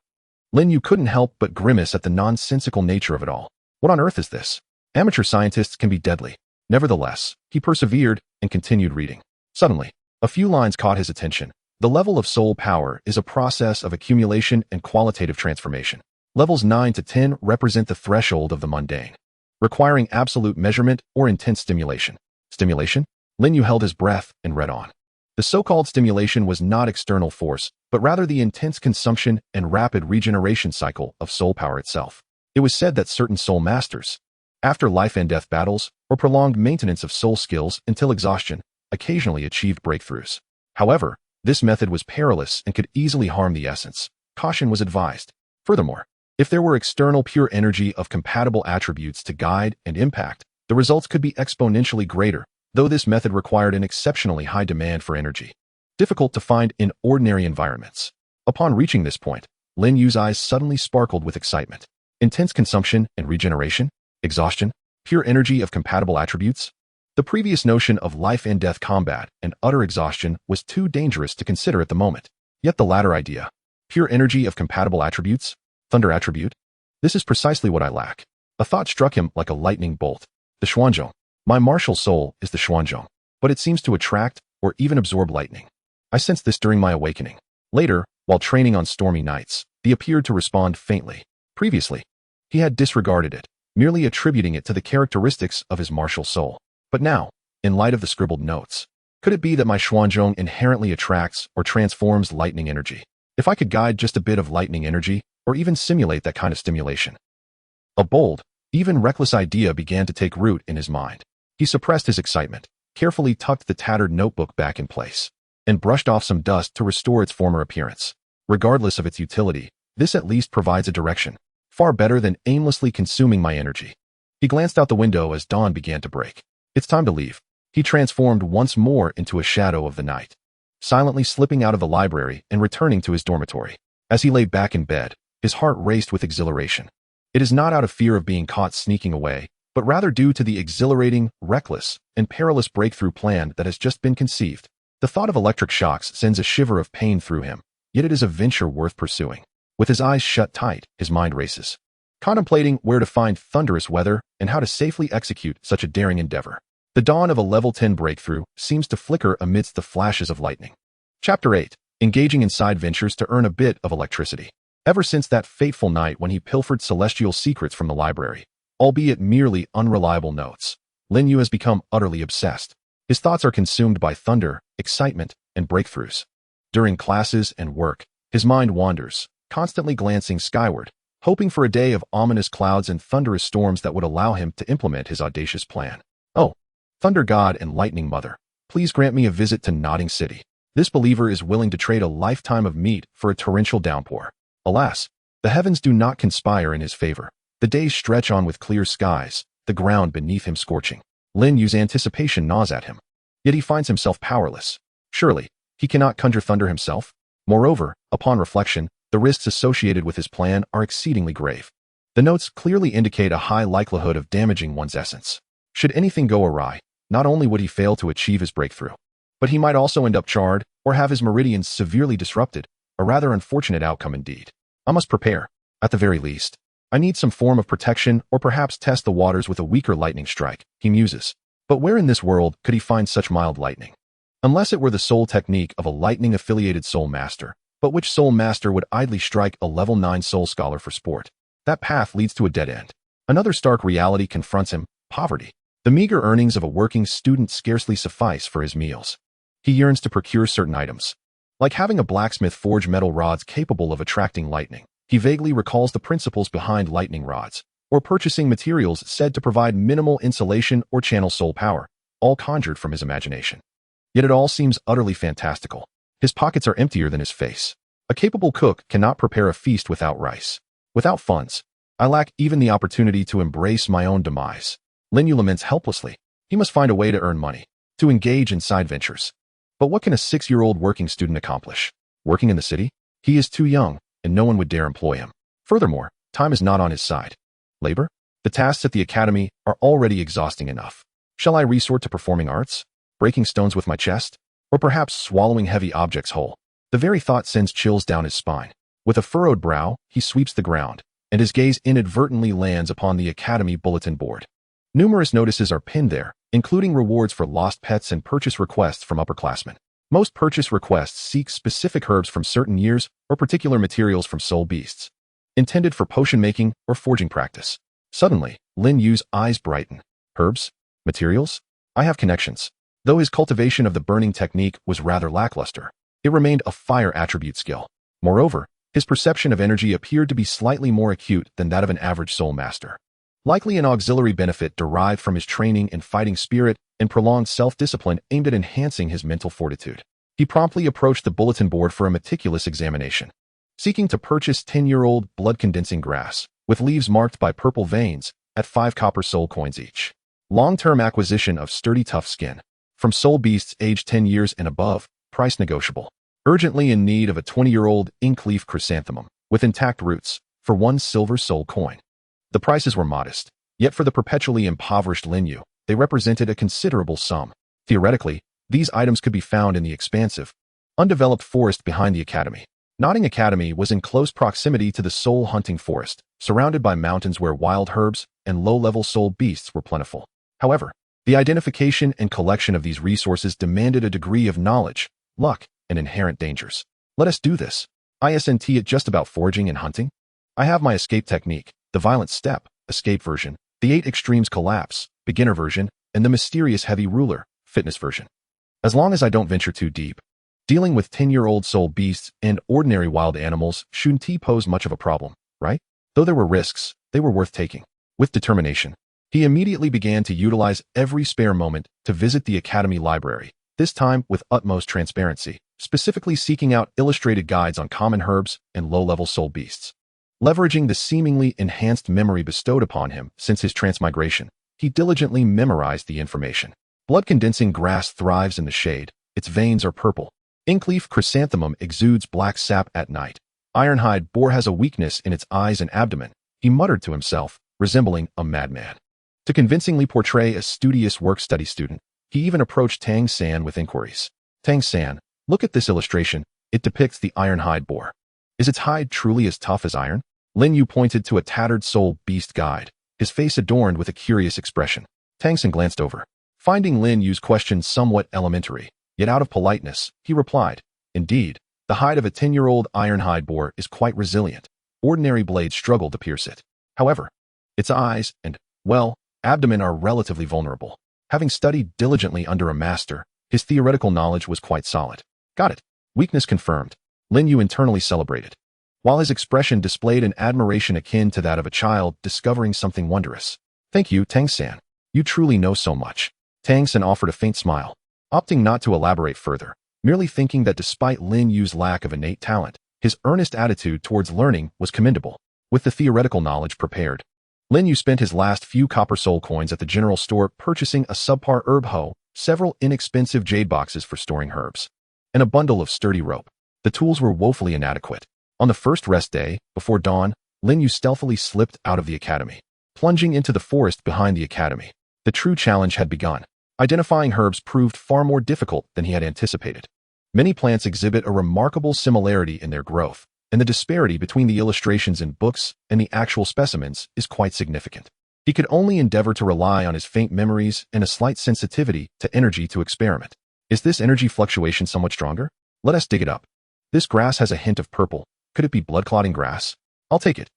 Lin Yu couldn't help but grimace at the nonsensical nature of it all. What on earth is this? Amateur scientists can be deadly. Nevertheless, he persevered and continued reading. Suddenly, a few lines caught his attention. The level of soul power is a process of accumulation and qualitative transformation. Levels 9 to 10 represent the threshold of the mundane, requiring absolute measurement or intense stimulation. Stimulation? Lin Yu held his breath and read on. The so-called stimulation was not external force, but rather the intense consumption and rapid regeneration cycle of soul power itself. It was said that certain soul masters, after life and death battles or prolonged maintenance of soul skills until exhaustion, occasionally achieved breakthroughs. However, this method was perilous and could easily harm the essence. Caution was advised. Furthermore, if there were external pure energy of compatible attributes to guide and impact, the results could be exponentially greater, though this method required an exceptionally high demand for energy, difficult to find in ordinary environments. Upon reaching this point, Lin Yu's eyes suddenly sparkled with excitement. Intense consumption and regeneration? Exhaustion? Pure energy of compatible attributes? The previous notion of life and death combat and utter exhaustion was too dangerous to consider at the moment. Yet the latter idea, pure energy of compatible attributes? Thunder attribute? This is precisely what I lack. A thought struck him like a lightning bolt. The Xuanzhong. My martial soul is the Xuanzhong, but it seems to attract or even absorb lightning. I sensed this during my awakening. Later, while training on stormy nights, he appeared to respond faintly. Previously, he had disregarded it, merely attributing it to the characteristics of his martial soul. But now, in light of the scribbled notes, could it be that my Xuanzhong inherently attracts or transforms lightning energy? If I could guide just a bit of lightning energy, or even simulate that kind of stimulation. A bold, even reckless idea began to take root in his mind. He suppressed his excitement, carefully tucked the tattered notebook back in place, and brushed off some dust to restore its former appearance. Regardless of its utility, this at least provides a direction, far better than aimlessly consuming my energy. He glanced out the window as dawn began to break. It's time to leave. He transformed once more into a shadow of the night, silently slipping out of the library and returning to his dormitory. As he lay back in bed, his heart raced with exhilaration. It is not out of fear of being caught sneaking away, but rather due to the exhilarating, reckless, and perilous breakthrough plan that has just been conceived. The thought of electric shocks sends a shiver of pain through him, yet it is a venture worth pursuing. With his eyes shut tight, his mind races, contemplating where to find thunderous weather and how to safely execute such a daring endeavor. The dawn of a level 10 breakthrough seems to flicker amidst the flashes of lightning. Chapter 8. Engaging in side ventures to earn a bit of electricity. Ever since that fateful night when he pilfered celestial secrets from the library, albeit merely unreliable notes, Lin Yu has become utterly obsessed. His thoughts are consumed by thunder, excitement, and breakthroughs. During classes and work, his mind wanders, constantly glancing skyward, hoping for a day of ominous clouds and thunderous storms that would allow him to implement his audacious plan. Oh, Thunder God and Lightning Mother, please grant me a visit to Nodding City. This believer is willing to trade a lifetime of meat for a torrential downpour. Alas, the heavens do not conspire in his favor. The days stretch on with clear skies, the ground beneath him scorching. Lin Yu's anticipation gnaws at him. Yet he finds himself powerless. Surely, he cannot conjure thunder himself. Moreover, upon reflection, the risks associated with his plan are exceedingly grave. The notes clearly indicate a high likelihood of damaging one's essence. Should anything go awry, not only would he fail to achieve his breakthrough, But he might also end up charred or have his meridians severely disrupted, a rather unfortunate outcome indeed. I must prepare, at the very least. I need some form of protection or perhaps test the waters with a weaker lightning strike, he muses. But where in this world could he find such mild lightning? Unless it were the soul technique of a lightning-affiliated soul master, but which soul master would idly strike a level 9 soul scholar for sport? That path leads to a dead end. Another stark reality confronts him: poverty. The meager earnings of a working student scarcely suffice for his meals. He yearns to procure certain items, like having a blacksmith forge metal rods capable of attracting lightning. He vaguely recalls the principles behind lightning rods, or purchasing materials said to provide minimal insulation or channel soul power, all conjured from his imagination. Yet it all seems utterly fantastical. His pockets are emptier than his face. A capable cook cannot prepare a feast without rice. Without funds, I lack even the opportunity to embrace my own demise. Lin Yu laments helplessly. He must find a way to earn money, to engage in side ventures. But what can a 6-year-old working student accomplish? Working in the city? He is too young, and no one would dare employ him. Furthermore, time is not on his side. Labor? The tasks at the academy are already exhausting enough. Shall I resort to performing arts? Breaking stones with my chest? Or perhaps swallowing heavy objects whole? The very thought sends chills down his spine. With a furrowed brow, he sweeps the ground, and his gaze inadvertently lands upon the academy bulletin board. Numerous notices are pinned there, including rewards for lost pets and purchase requests from upperclassmen. Most purchase requests seek specific herbs from certain years or particular materials from soul beasts, intended for potion making or forging practice. Suddenly, Lin Yu's eyes brighten. Herbs? Materials? I have connections. Though his cultivation of the burning technique was rather lackluster, it remained a fire attribute skill. Moreover, his perception of energy appeared to be slightly more acute than that of an average soul master. Likely an auxiliary benefit derived from his training in fighting spirit and prolonged self-discipline aimed at enhancing his mental fortitude. He promptly approached the bulletin board for a meticulous examination, seeking to purchase 10-year-old blood-condensing grass, with leaves marked by purple veins, at 5 copper soul coins each. Long-term acquisition of sturdy tough skin, from soul beasts aged 10 years and above, price negotiable. Urgently in need of a 20-year-old inkleaf chrysanthemum, with intact roots, for 1 silver soul coin. The prices were modest, yet for the perpetually impoverished Lin Yu, they represented a considerable sum. Theoretically, these items could be found in the expansive, undeveloped forest behind the academy. Notting Academy was in close proximity to the soul-hunting forest, surrounded by mountains where wild herbs and low-level soul beasts were plentiful. However, the identification and collection of these resources demanded a degree of knowledge, luck, and inherent dangers. Let us do this. Isn't it just about foraging and hunting? I have my escape technique, the violent step, escape version, the 8 extremes collapse, beginner version, and the mysterious heavy ruler, fitness version. As long as I don't venture too deep, dealing with 10-year-old soul beasts and ordinary wild animals shouldn't pose much of a problem, right? Though there were risks, they were worth taking. With determination, he immediately began to utilize every spare moment to visit the academy library, this time with utmost transparency, specifically seeking out illustrated guides on common herbs and low-level soul beasts. Leveraging the seemingly enhanced memory bestowed upon him since his transmigration, he diligently memorized the information. Blood-condensing grass thrives in the shade. Its veins are purple. Inkleaf chrysanthemum exudes black sap at night. Ironhide boar has a weakness in its eyes and abdomen, he muttered to himself, resembling a madman. To convincingly portray a studious work-study student, he even approached Tang San with inquiries. Tang San, look at this illustration. It depicts the ironhide boar. Is its hide truly as tough as iron? Lin Yu pointed to a tattered soul beast guide, his face adorned with a curious expression. Tang San glanced over. Finding Lin Yu's question somewhat elementary, yet out of politeness, he replied, Indeed, the hide of a 10-year-old ironhide boar is quite resilient. Ordinary blades struggle to pierce it. However, its eyes and, well, abdomen are relatively vulnerable. Having studied diligently under a master, his theoretical knowledge was quite solid. Got it. Weakness confirmed. Lin Yu internally celebrated, while his expression displayed an admiration akin to that of a child discovering something wondrous. Thank you, Tang San. You truly know so much. Tang San offered a faint smile, opting not to elaborate further, merely thinking that despite Lin Yu's lack of innate talent, his earnest attitude towards learning was commendable. With the theoretical knowledge prepared, Lin Yu spent his last few copper soul coins at the general store purchasing a subpar herb hoe, several inexpensive jade boxes for storing herbs, and a bundle of sturdy rope. The tools were woefully inadequate. On the first rest day, before dawn, Lin Yu stealthily slipped out of the academy, plunging into the forest behind the academy. The true challenge had begun. Identifying herbs proved far more difficult than he had anticipated. Many plants exhibit a remarkable similarity in their growth, and the disparity between the illustrations in books and the actual specimens is quite significant. He could only endeavor to rely on his faint memories and a slight sensitivity to energy to experiment. Is this energy fluctuation somewhat stronger? Let us dig it up. This grass has a hint of purple. Could it be blood-clotting grass? I'll take it.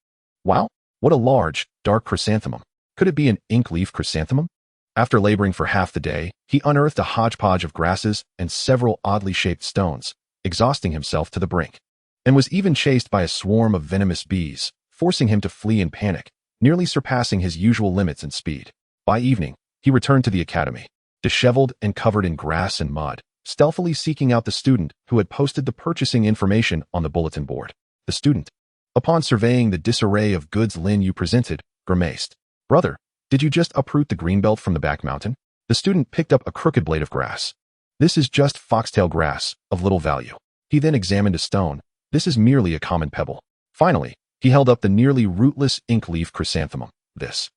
Wow, what a large, dark chrysanthemum. Could it be an ink-leaf chrysanthemum? After laboring for half the day, he unearthed a hodgepodge of grasses and several oddly shaped stones, exhausting himself to the brink, and was even chased by a swarm of venomous bees, forcing him to flee in panic, nearly surpassing his usual limits in speed. By evening, he returned to the academy, disheveled and covered in grass and mud, stealthily seeking out the student who had posted the purchasing information on the bulletin board. The student, upon surveying the disarray of goods Lin Yu presented, grimaced. "Brother, did you just uproot the greenbelt from the back mountain?" The student picked up a crooked blade of grass. "This is just foxtail grass, of little value." He then examined a stone. "This is merely a common pebble." Finally, he held up the nearly rootless ink-leaf chrysanthemum. This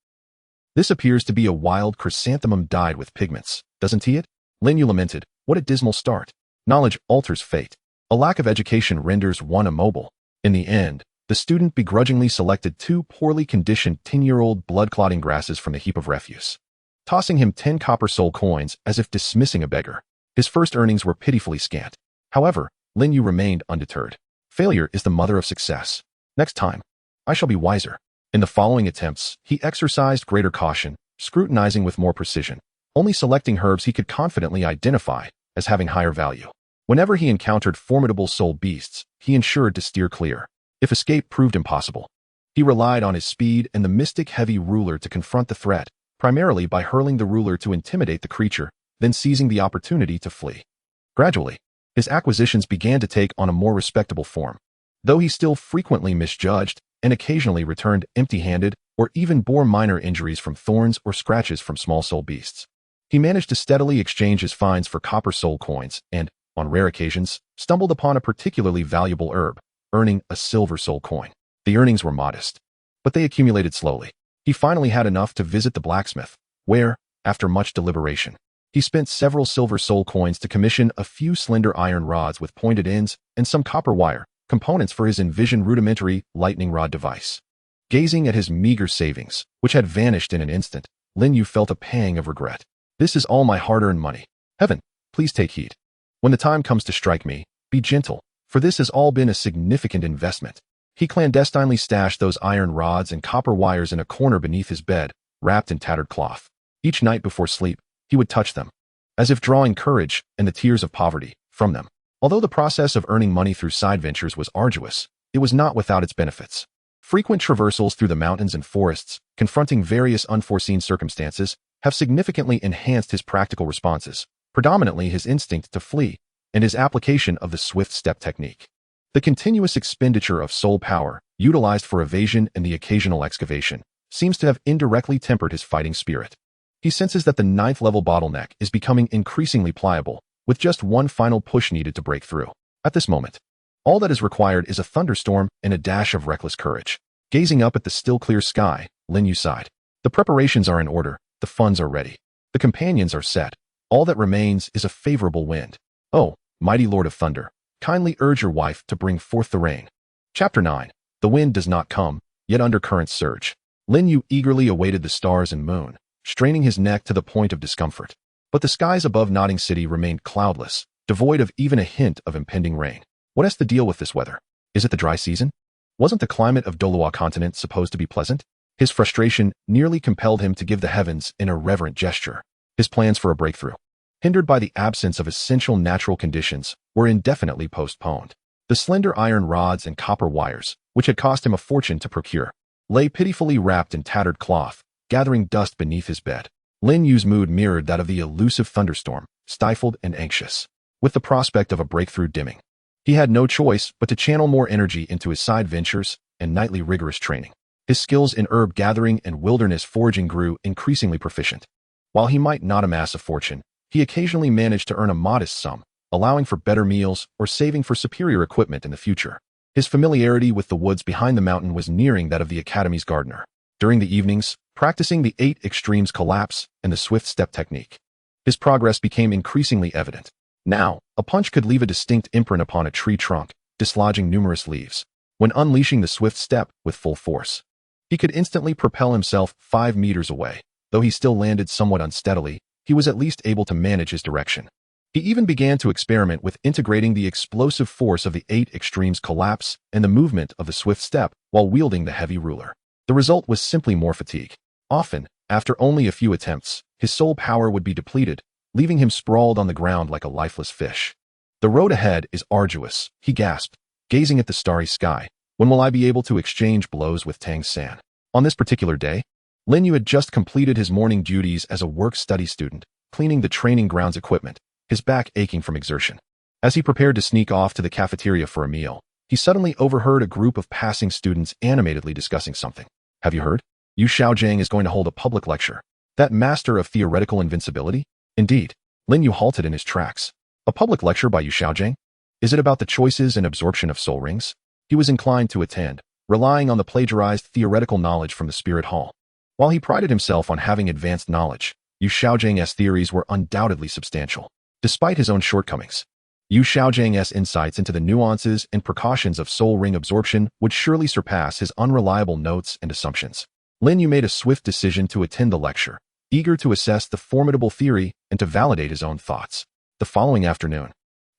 appears to be a wild chrysanthemum dyed with pigments, doesn't it? Lin Yu lamented. What a dismal start. Knowledge alters fate. A lack of education renders one immobile. In the end, the student begrudgingly selected 2 poorly conditioned 10-year-old blood-clotting grasses from the heap of refuse, tossing him 10 copper soul coins as if dismissing a beggar. His first earnings were pitifully scant. However, Lin Yu remained undeterred. Failure is the mother of success. Next time, I shall be wiser. In the following attempts, he exercised greater caution, scrutinizing with more precision, only selecting herbs he could confidently identify as having higher value. Whenever he encountered formidable soul beasts, he ensured to steer clear. If escape proved impossible, he relied on his speed and the mystic heavy ruler to confront the threat, primarily by hurling the ruler to intimidate the creature, then seizing the opportunity to flee. Gradually, his acquisitions began to take on a more respectable form, though he still frequently misjudged and occasionally returned empty-handed or even bore minor injuries from thorns or scratches from small soul beasts. He managed to steadily exchange his finds for copper soul coins and, on rare occasions, stumbled upon a particularly valuable herb, earning a silver soul coin. The earnings were modest, but they accumulated slowly. He finally had enough to visit the blacksmith, where, after much deliberation, he spent several silver soul coins to commission a few slender iron rods with pointed ends and some copper wire, components for his envisioned rudimentary lightning rod device. Gazing at his meager savings, which had vanished in an instant, Lin Yu felt a pang of regret. This is all my hard-earned money. Heaven, please take heed. When the time comes to strike me, be gentle, for this has all been a significant investment. He clandestinely stashed those iron rods and copper wires in a corner beneath his bed, wrapped in tattered cloth. Each night before sleep, he would touch them, as if drawing courage and the tears of poverty from them. Although the process of earning money through side ventures was arduous, it was not without its benefits. Frequent traversals through the mountains and forests, confronting various unforeseen circumstances, have significantly enhanced his practical responses, predominantly his instinct to flee, and his application of the swift step technique. The continuous expenditure of soul power, utilized for evasion and the occasional excavation, seems to have indirectly tempered his fighting spirit. He senses that the 9th-level bottleneck is becoming increasingly pliable, with just one final push needed to break through. At this moment, all that is required is a thunderstorm and a dash of reckless courage. Gazing up at the still clear sky, Lin Yu sighed. The preparations are in order, the funds are ready, the companions are set. All that remains is a favorable wind. Oh, mighty Lord of Thunder, kindly urge your wife to bring forth the rain. Chapter 9. The wind does not come, yet undercurrents surge. Lin Yu eagerly awaited the stars and moon, straining his neck to the point of discomfort. But the skies above Nodding City remained cloudless, devoid of even a hint of impending rain. What has to deal with this weather? Is it the dry season? Wasn't the climate of Douluo continent supposed to be pleasant? His frustration nearly compelled him to give the heavens an irreverent gesture. His plans for a breakthrough, hindered by the absence of essential natural conditions, were indefinitely postponed. The slender iron rods and copper wires, which had cost him a fortune to procure, lay pitifully wrapped in tattered cloth, gathering dust beneath his bed. Lin Yu's mood mirrored that of the elusive thunderstorm, stifled and anxious, with the prospect of a breakthrough dimming. He had no choice but to channel more energy into his side ventures and nightly rigorous training. His skills in herb gathering and wilderness foraging grew increasingly proficient. While he might not amass a fortune, he occasionally managed to earn a modest sum, allowing for better meals or saving for superior equipment in the future. His familiarity with the woods behind the mountain was nearing that of the Academy's gardener. During the evenings, practicing the 8 extremes collapse and the swift step technique, His progress became increasingly evident. Now, a punch could leave a distinct imprint upon a tree trunk, dislodging numerous leaves. When unleashing the swift step with full force, he could instantly propel himself 5 meters away. Though he still landed somewhat unsteadily, he was at least able to manage his direction. He even began to experiment with integrating the explosive force of the 8 extremes collapse and the movement of the swift step while wielding the heavy ruler. The result was simply more fatigue. Often, after only a few attempts, his soul power would be depleted, leaving him sprawled on the ground like a lifeless fish. The road ahead is arduous, he gasped, gazing at the starry sky. When will I be able to exchange blows with Tang San? On this particular day, Lin Yu had just completed his morning duties as a work-study student, cleaning the training grounds equipment, his back aching from exertion. As he prepared to sneak off to the cafeteria for a meal, he suddenly overheard a group of passing students animatedly discussing something. Have you heard? Yu Xiaojiang is going to hold a public lecture. That master of theoretical invincibility? Indeed. Lin Yu halted in his tracks. A public lecture by Yu Xiaojiang? Is it about the choices and absorption of soul rings? He was inclined to attend, relying on the plagiarized theoretical knowledge from the Spirit Hall. While he prided himself on having advanced knowledge, Yu Xiaojiang's theories were undoubtedly substantial. Despite his own shortcomings, Yu Xiaojiang's insights into the nuances and precautions of soul ring absorption would surely surpass his unreliable notes and assumptions. Lin Yu made a swift decision to attend the lecture, eager to assess the formidable theory and to validate his own thoughts. The following afternoon,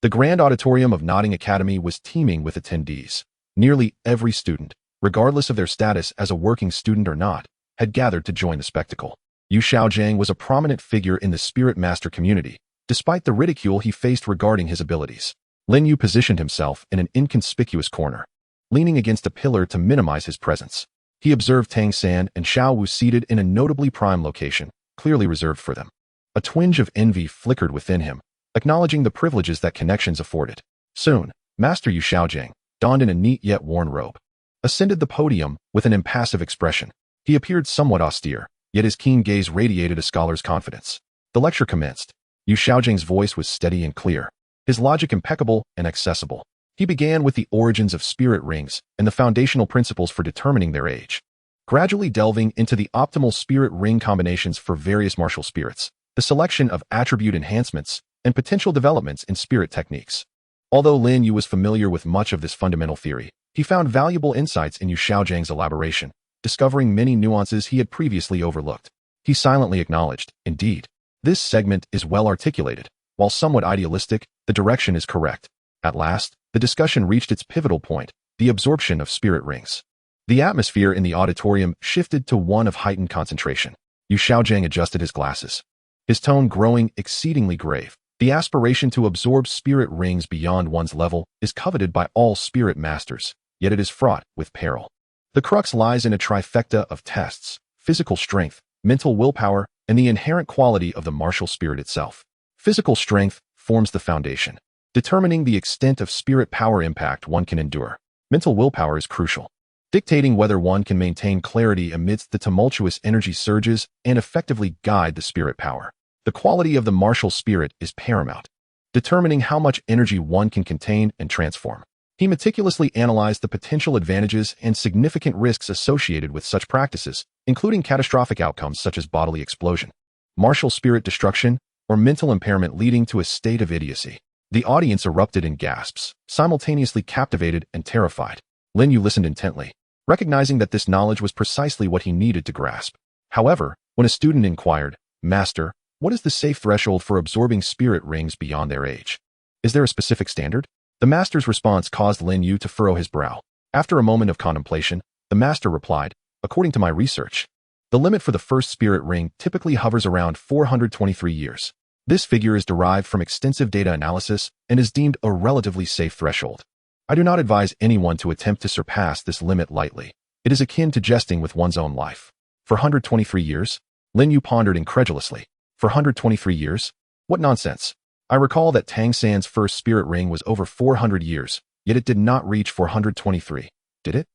the grand auditorium of Notting Academy was teeming with attendees. Nearly every student, regardless of their status as a working student or not, had gathered to join the spectacle. Yu Xiaojiang was a prominent figure in the Spirit Master community, despite the ridicule he faced regarding his abilities. Lin Yu positioned himself in an inconspicuous corner, leaning against a pillar to minimize his presence. He observed Tang San and Xiao Wu seated in a notably prime location, clearly reserved for them. A twinge of envy flickered within him, acknowledging the privileges that connections afforded. Soon, Master Yu Xiaojiang, donned in a neat yet worn robe, ascended the podium with an impassive expression. He appeared somewhat austere, yet his keen gaze radiated a scholar's confidence. The lecture commenced. Yu Xiaojiang's voice was steady and clear, his logic impeccable and accessible. He began with the origins of spirit rings and the foundational principles for determining their age, gradually delving into the optimal spirit ring combinations for various martial spirits, the selection of attribute enhancements, and potential developments in spirit techniques. Although Lin Yu was familiar with much of this fundamental theory, he found valuable insights in Yu Xiaojiang's elaboration, discovering many nuances he had previously overlooked. He silently acknowledged, indeed, this segment is well articulated. While somewhat idealistic, the direction is correct. At last, the discussion reached its pivotal point, the absorption of spirit rings. The atmosphere in the auditorium shifted to one of heightened concentration. Yu Xiaojiang adjusted his glasses, his tone growing exceedingly grave. The aspiration to absorb spirit rings beyond one's level is coveted by all spirit masters, yet it is fraught with peril. The crux lies in a trifecta of tests: physical strength, mental willpower, and the inherent quality of the martial spirit itself. Physical strength forms the foundation, determining the extent of spirit power impact one can endure. Mental willpower is crucial, dictating whether one can maintain clarity amidst the tumultuous energy surges and effectively guide the spirit power. The quality of the martial spirit is paramount, determining how much energy one can contain and transform. He meticulously analyzed the potential advantages and significant risks associated with such practices, including catastrophic outcomes such as bodily explosion, martial spirit destruction, or mental impairment leading to a state of idiocy. The audience erupted in gasps, simultaneously captivated and terrified. Lin Yu listened intently, recognizing that this knowledge was precisely what he needed to grasp. However, when a student inquired, "Master, what is the safe threshold for absorbing spirit rings beyond their age? Is there a specific standard?" The master's response caused Lin Yu to furrow his brow. After a moment of contemplation, the master replied, "According to my research, the limit for the first spirit ring typically hovers around 423 years. This figure is derived from extensive data analysis and is deemed a relatively safe threshold. I do not advise anyone to attempt to surpass this limit lightly. It is akin to jesting with one's own life." "For 123 years? Lin Yu pondered incredulously. "For 123 years? What nonsense. I recall that Tang San's first spirit ring was over 400 years, yet it did not reach 423, did it?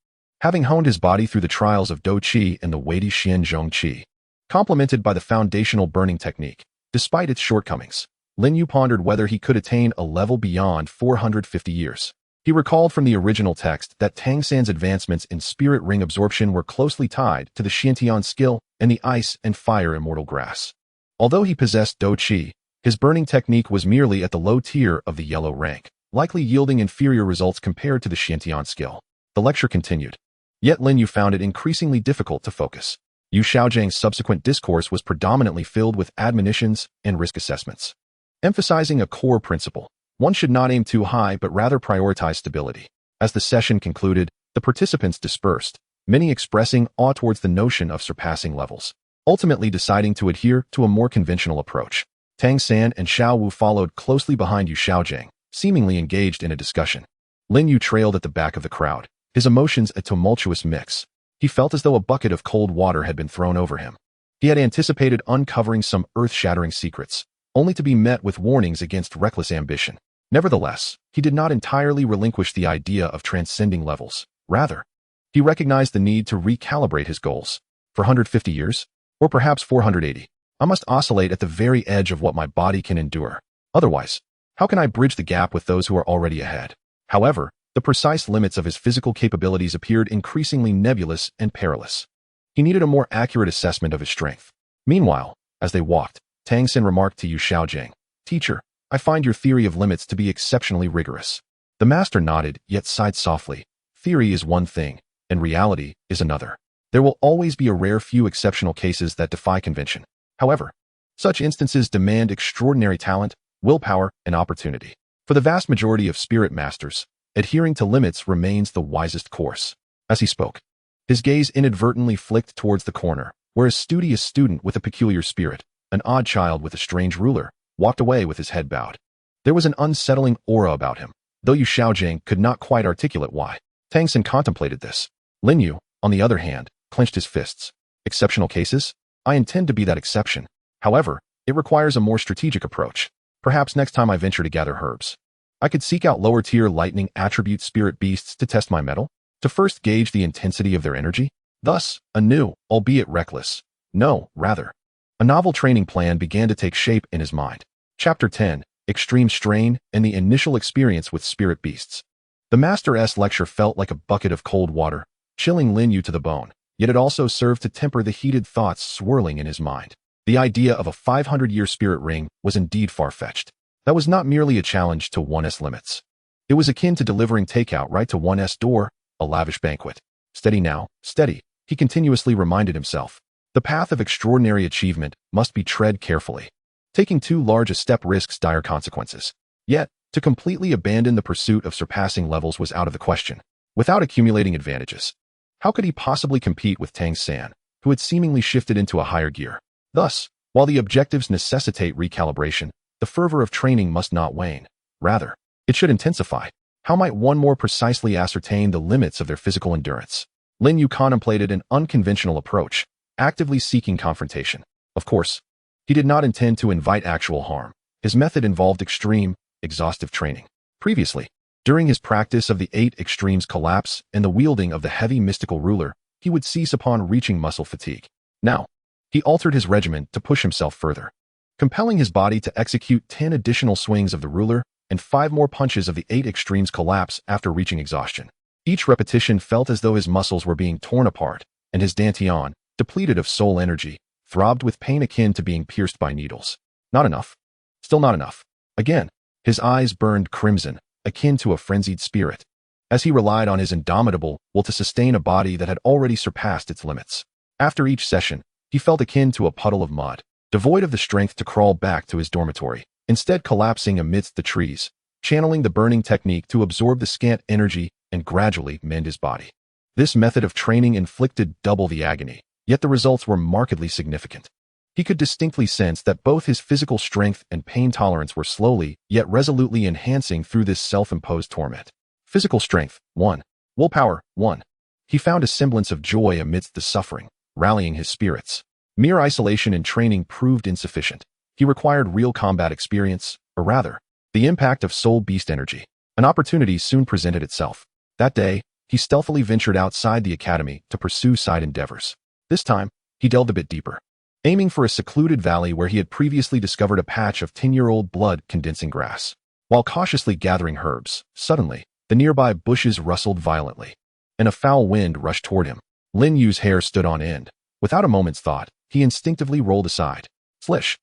Having honed his body through the trials of Do Qi and the weighty Xian Zhong Qi, complemented by the foundational burning technique, despite its shortcomings, Lin Yu pondered whether he could attain a level beyond 450 years. He recalled from the original text that Tang San's advancements in spirit ring absorption were closely tied to the Xiantian skill and the ice and fire immortal grass. Although he possessed Do Qi, his burning technique was merely at the low tier of the yellow rank, likely yielding inferior results compared to the Xiantian skill. The lecture continued. Yet Lin Yu found it increasingly difficult to focus. Yu Xiaojiang's subsequent discourse was predominantly filled with admonitions and risk assessments. Emphasizing a core principle, one should not aim too high but rather prioritize stability. As the session concluded, the participants dispersed, many expressing awe towards the notion of surpassing levels, ultimately deciding to adhere to a more conventional approach. Tang San and Xiao Wu followed closely behind Yu Xiaojiang, seemingly engaged in a discussion. Lin Yu trailed at the back of the crowd, his emotions a tumultuous mix. He felt as though a bucket of cold water had been thrown over him. He had anticipated uncovering some earth-shattering secrets, only to be met with warnings against reckless ambition. Nevertheless, he did not entirely relinquish the idea of transcending levels. Rather, he recognized the need to recalibrate his goals. For 150 years? Or perhaps 480? I must oscillate at the very edge of what my body can endure. Otherwise, how can I bridge the gap with those who are already ahead? However, the precise limits of his physical capabilities appeared increasingly nebulous and perilous. He needed a more accurate assessment of his strength. Meanwhile, as they walked, Tang San remarked to Yu Xiaojiang, "Teacher, I find your theory of limits to be exceptionally rigorous." The master nodded, yet sighed softly. Theory is one thing, and reality is another. There will always be a rare few exceptional cases that defy convention. However, such instances demand extraordinary talent, willpower, and opportunity. For the vast majority of spirit masters, adhering to limits remains the wisest course. As he spoke, his gaze inadvertently flicked towards the corner, where a studious student with a peculiar spirit, an odd child with a strange ruler, walked away with his head bowed. There was an unsettling aura about him, though Yu Xiaojiang could not quite articulate why. Tang San contemplated this. Lin Yu, on the other hand, clenched his fists. Exceptional cases? I intend to be that exception. However, it requires a more strategic approach. Perhaps next time I venture to gather herbs, I could seek out lower-tier lightning attribute spirit beasts to test my mettle, to first gauge the intensity of their energy. Thus, a new, albeit reckless, a novel training plan began to take shape in his mind. Chapter 10, Extreme Strain and the Initial Experience with Spirit Beasts. The Master's lecture felt like a bucket of cold water, chilling Lin Yu to the bone, yet it also served to temper the heated thoughts swirling in his mind. The idea of a 500-year spirit ring was indeed far-fetched. That was not merely a challenge to 1's limits. It was akin to delivering takeout right to 1's door, a lavish banquet. Steady now, steady, he continuously reminded himself. The path of extraordinary achievement must be tread carefully. Taking too large a step risks dire consequences. Yet, to completely abandon the pursuit of surpassing levels was out of the question. Without accumulating advantages, how could he possibly compete with Tang San, who had seemingly shifted into a higher gear? Thus, while the objectives necessitate recalibration, the fervor of training must not wane. Rather, it should intensify. How might one more precisely ascertain the limits of their physical endurance? Lin Yu contemplated an unconventional approach, actively seeking confrontation. Of course, he did not intend to invite actual harm. His method involved extreme, exhaustive training. Previously, during his practice of the 8 extremes collapse and the wielding of the heavy mystical ruler, he would cease upon reaching muscle fatigue. Now, he altered his regimen to push himself further, compelling his body to execute 10 additional swings of the ruler and 5 more punches of the 8 extremes collapse after reaching exhaustion. Each repetition felt as though his muscles were being torn apart, and his dantian, depleted of soul energy, throbbed with pain akin to being pierced by needles. Not enough. Still not enough. Again, his eyes burned crimson, akin to a frenzied spirit, as he relied on his indomitable will to sustain a body that had already surpassed its limits. After each session, he felt akin to a puddle of mud, devoid of the strength to crawl back to his dormitory, instead collapsing amidst the trees, channeling the burning technique to absorb the scant energy and gradually mend his body. This method of training inflicted double the agony, yet the results were markedly significant. He could distinctly sense that both his physical strength and pain tolerance were slowly, yet resolutely enhancing through this self-imposed torment. Physical strength, 1. Willpower, 1. He found a semblance of joy amidst the suffering, rallying his spirits. Mere isolation and training proved insufficient. He required real combat experience, or rather, the impact of soul beast energy. An opportunity soon presented itself. That day, he stealthily ventured outside the academy to pursue side endeavors. This time, he delved a bit deeper, aiming for a secluded valley where he had previously discovered a patch of 10-year-old blood-condensing grass. While cautiously gathering herbs, suddenly, the nearby bushes rustled violently, and a foul wind rushed toward him. Lin Yu's hair stood on end. Without a moment's thought, he instinctively rolled aside. Slish!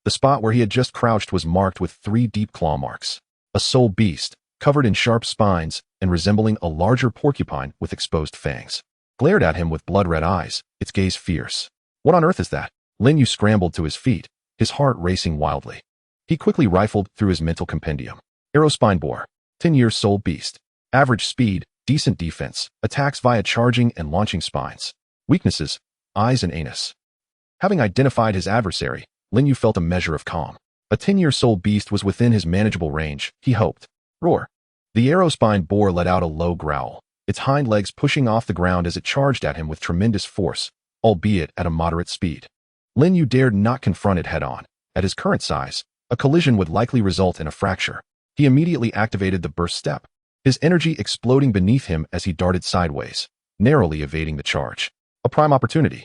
The spot where he had just crouched was marked with 3 deep claw marks. A soul beast, covered in sharp spines and resembling a larger porcupine with exposed fangs, glared at him with blood-red eyes, its gaze fierce. What on earth is that? Lin Yu scrambled to his feet, his heart racing wildly. He quickly rifled through his mental compendium. Arrow spine boar, 10-year soul beast. Average speed, decent defense, attacks via charging and launching spines. Weaknesses, eyes and anus. Having identified his adversary, Lin Yu felt a measure of calm. A 10-year soul beast was within his manageable range, he hoped. Roar. The arrow spine boar let out a low growl, its hind legs pushing off the ground as it charged at him with tremendous force, albeit at a moderate speed. Lin Yu dared not confront it head-on. At his current size, a collision would likely result in a fracture. He immediately activated the burst step, his energy exploding beneath him as he darted sideways, narrowly evading the charge. A prime opportunity.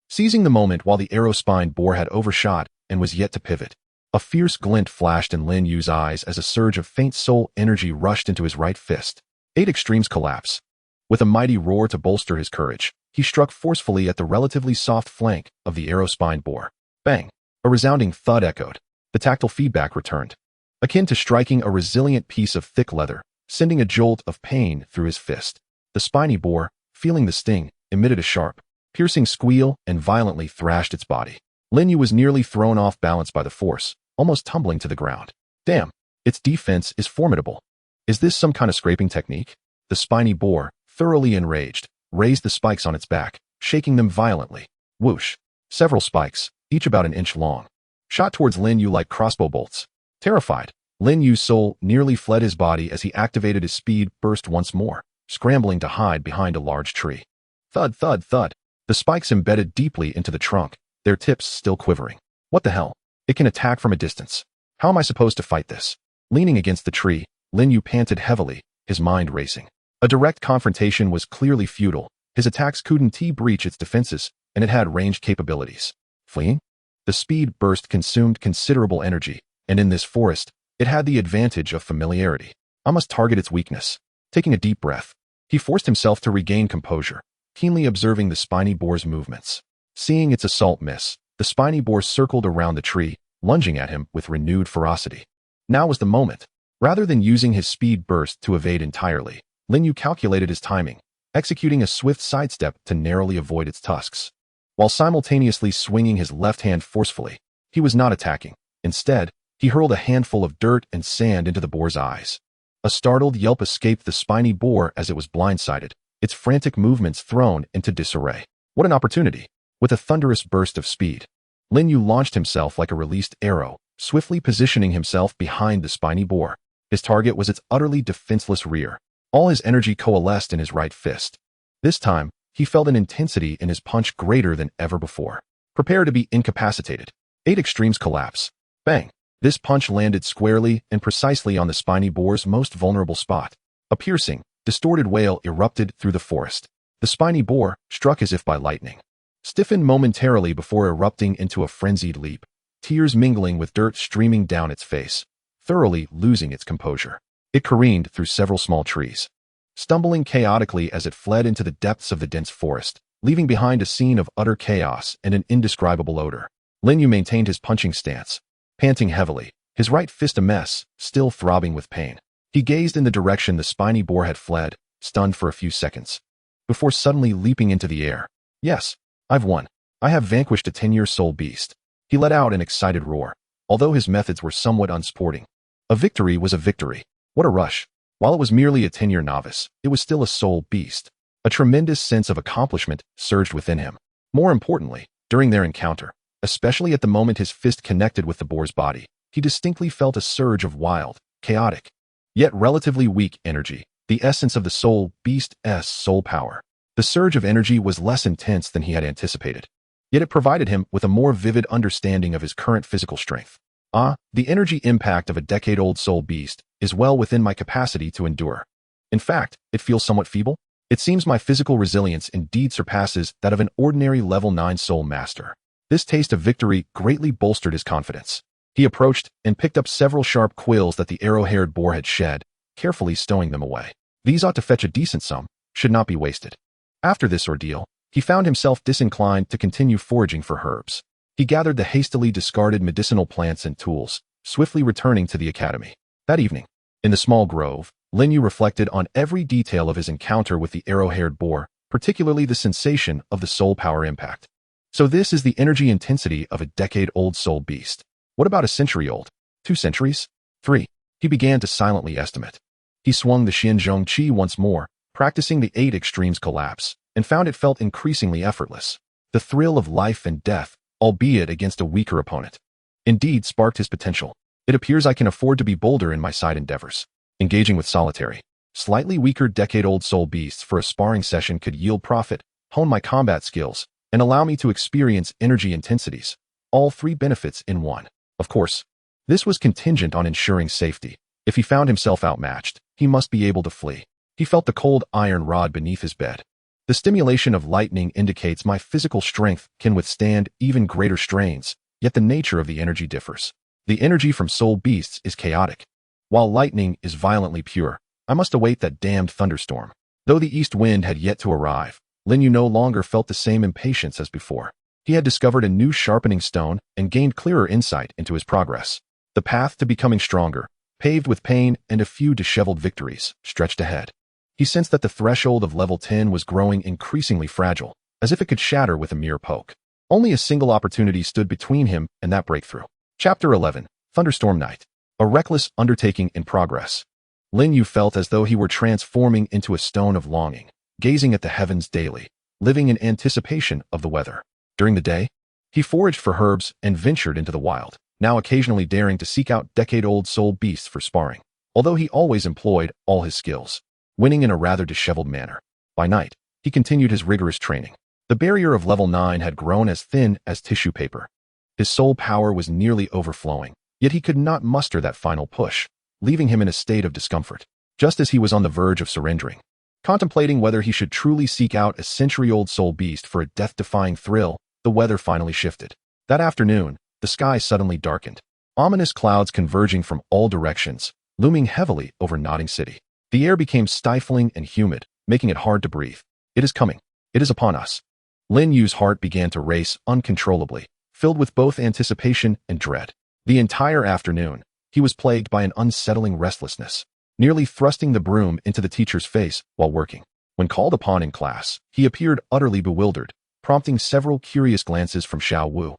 Seizing the moment while the arrow spine boar had overshot and was yet to pivot, a fierce glint flashed in Lin Yu's eyes as a surge of faint soul energy rushed into his right fist. 8 extremes collapse. With a mighty roar to bolster his courage, he struck forcefully at the relatively soft flank of the arrow spine boar. Bang! A resounding thud echoed. The tactile feedback returned, akin to striking a resilient piece of thick leather, sending a jolt of pain through his fist. The spiny boar, feeling the sting, emitted a sharp, piercing squeal and violently thrashed its body. Lin Yu was nearly thrown off balance by the force, almost tumbling to the ground. Damn, its defense is formidable. Is this some kind of scraping technique? The spiny boar, thoroughly enraged, raised the spikes on its back, shaking them violently. Whoosh. Several spikes, each about an inch long, shot towards Lin Yu like crossbow bolts. Terrified, Lin Yu's soul nearly fled his body as he activated his speed burst once more, scrambling to hide behind a large tree. Thud, thud, thud. The spikes embedded deeply into the trunk, their tips still quivering. What the hell? It can attack from a distance. How am I supposed to fight this? Leaning against the tree, Lin Yu panted heavily, his mind racing. A direct confrontation was clearly futile. His attacks couldn't breach its defenses, and it had ranged capabilities. Fleeing? The speed burst consumed considerable energy, and in this forest, it had the advantage of familiarity. I must target its weakness. Taking a deep breath, he forced himself to regain composure, keenly observing the spiny boar's movements. Seeing its assault miss, the spiny boar circled around the tree, lunging at him with renewed ferocity. Now was the moment. Rather than using his speed burst to evade entirely, Lin Yu calculated his timing, executing a swift sidestep to narrowly avoid its tusks. While simultaneously swinging his left hand forcefully, he was not attacking. Instead, he hurled a handful of dirt and sand into the boar's eyes. A startled yelp escaped the spiny boar as it was blindsided, its frantic movements thrown into disarray. What an opportunity! With a thunderous burst of speed, Lin Yu launched himself like a released arrow, swiftly positioning himself behind the spiny boar. His target was its utterly defenseless rear. All his energy coalesced in his right fist. This time, he felt an intensity in his punch greater than ever before. Prepare to be incapacitated. 8 extremes collapse. Bang! This punch landed squarely and precisely on the spiny boar's most vulnerable spot. A piercing, distorted wail erupted through the forest. The spiny boar, struck as if by lightning, stiffened momentarily before erupting into a frenzied leap, tears mingling with dirt streaming down its face, thoroughly losing its composure. It careened through several small trees, stumbling chaotically as it fled into the depths of the dense forest, leaving behind a scene of utter chaos and an indescribable odor. Lin Yu maintained his punching stance, panting heavily, his right fist a mess, still throbbing with pain. He gazed in the direction the spiny boar had fled, stunned for a few seconds, before suddenly leaping into the air. Yes, I've won. I have vanquished a 10-year soul beast. He let out an excited roar, although his methods were somewhat unsporting. A victory was a victory. What a rush. While it was merely a 10-year novice, it was still a soul beast. A tremendous sense of accomplishment surged within him. More importantly, during their encounter, especially at the moment his fist connected with the boar's body, he distinctly felt a surge of wild, chaotic, yet relatively weak energy, the essence of the soul beast's soul power. The surge of energy was less intense than he had anticipated, yet it provided him with a more vivid understanding of his current physical strength. The energy impact of a decade-old soul beast is well within my capacity to endure. In fact, it feels somewhat feeble. It seems my physical resilience indeed surpasses that of an ordinary level 9 soul master. This taste of victory greatly bolstered his confidence. He approached and picked up several sharp quills that the arrow-haired boar had shed, carefully stowing them away. These ought to fetch a decent sum, should not be wasted. After this ordeal, he found himself disinclined to continue foraging for herbs. He gathered the hastily discarded medicinal plants and tools, swiftly returning to the academy. That evening, in the small grove, Lin Yu reflected on every detail of his encounter with the arrow-haired boar, particularly the sensation of the soul power impact. So this is the energy intensity of a decade-old soul beast. What about a century-old? 2 centuries? 3. He began to silently estimate. He swung the Xinzhong Qi once more, practicing the 8 extremes collapse, and found it felt increasingly effortless. The thrill of life and death, albeit against a weaker opponent, indeed sparked his potential. It appears I can afford to be bolder in my side endeavors. Engaging with solitary, slightly weaker decade-old soul beasts for a sparring session could yield profit, hone my combat skills, and allow me to experience energy intensities. All 3 benefits in one. Of course, this was contingent on ensuring safety. If he found himself outmatched, he must be able to flee. He felt the cold iron rod beneath his bed. The stimulation of lightning indicates my physical strength can withstand even greater strains, yet the nature of the energy differs. The energy from soul beasts is chaotic, while lightning is violently pure. I must await that damned thunderstorm. Though the east wind had yet to arrive, Lin Yu no longer felt the same impatience as before. He had discovered a new sharpening stone and gained clearer insight into his progress. The path to becoming stronger, paved with pain and a few disheveled victories, stretched ahead. He sensed that the threshold of level 10 was growing increasingly fragile, as if it could shatter with a mere poke. Only a single opportunity stood between him and that breakthrough. Chapter 11. Thunderstorm Night. A reckless undertaking in progress. Lin Yu felt as though he were transforming into a stone of longing, gazing at the heavens daily, living in anticipation of the weather. During the day, he foraged for herbs and ventured into the wild, now occasionally daring to seek out decade-old soul beasts for sparring, although he always employed all his skills, winning in a rather disheveled manner. By night, he continued his rigorous training. The barrier of level 9 had grown as thin as tissue paper. His soul power was nearly overflowing, yet he could not muster that final push, leaving him in a state of discomfort. Just as he was on the verge of surrendering, contemplating whether he should truly seek out a century-old soul beast for a death-defying thrill, the weather finally shifted. That afternoon, the sky suddenly darkened, ominous clouds converging from all directions, looming heavily over Nodding City. The air became stifling and humid, making it hard to breathe. It is coming. It is upon us. Lin Yu's heart began to race uncontrollably, filled with both anticipation and dread. The entire afternoon, he was plagued by an unsettling restlessness, nearly thrusting the broom into the teacher's face while working. When called upon in class, he appeared utterly bewildered, prompting several curious glances from Xiao Wu,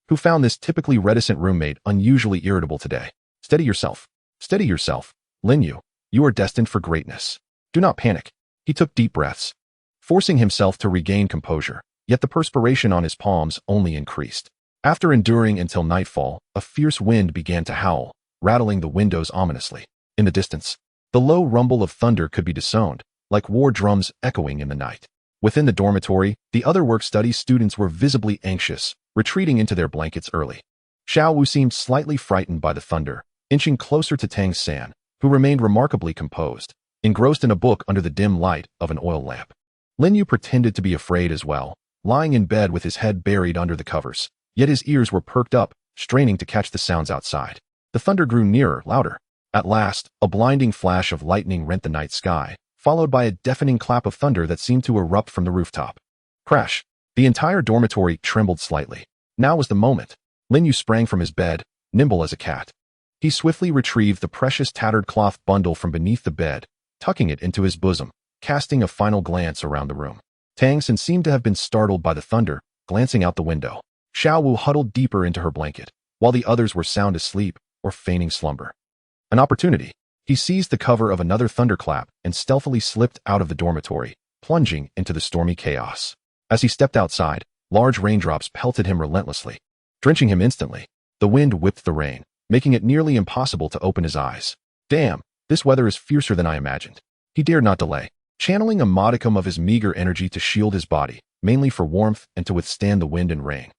who found this typically reticent roommate unusually irritable today. Steady yourself. Steady yourself, Lin Yu. You are destined for greatness. Do not panic. He took deep breaths, forcing himself to regain composure, yet the perspiration on his palms only increased. After enduring until nightfall, a fierce wind began to howl, rattling the windows ominously. In the distance, the low rumble of thunder could be discerned, like war drums echoing in the night. Within the dormitory, the other work-study students were visibly anxious, retreating into their blankets early. Xiao Wu seemed slightly frightened by the thunder, inching closer to Tang San, who remained remarkably composed, engrossed in a book under the dim light of an oil lamp. Lin Yu pretended to be afraid as well, lying in bed with his head buried under the covers, yet his ears were perked up, straining to catch the sounds outside. The thunder grew nearer, louder. At last, a blinding flash of lightning rent the night sky, followed by a deafening clap of thunder that seemed to erupt from the rooftop. Crash! The entire dormitory trembled slightly. Now was the moment. Lin Yu sprang from his bed, nimble as a cat. He swiftly retrieved the precious tattered cloth bundle from beneath the bed, tucking it into his bosom, casting a final glance around the room. Tang San seemed to have been startled by the thunder, glancing out the window. Xiao Wu huddled deeper into her blanket, while the others were sound asleep or feigning slumber. An opportunity. He seized the cover of another thunderclap and stealthily slipped out of the dormitory, plunging into the stormy chaos. As he stepped outside, large raindrops pelted him relentlessly, drenching him instantly. The wind whipped the rain, making it nearly impossible to open his eyes. Damn, this weather is fiercer than I imagined. He dared not delay, channeling a modicum of his meager energy to shield his body, mainly for warmth and to withstand the wind and rain,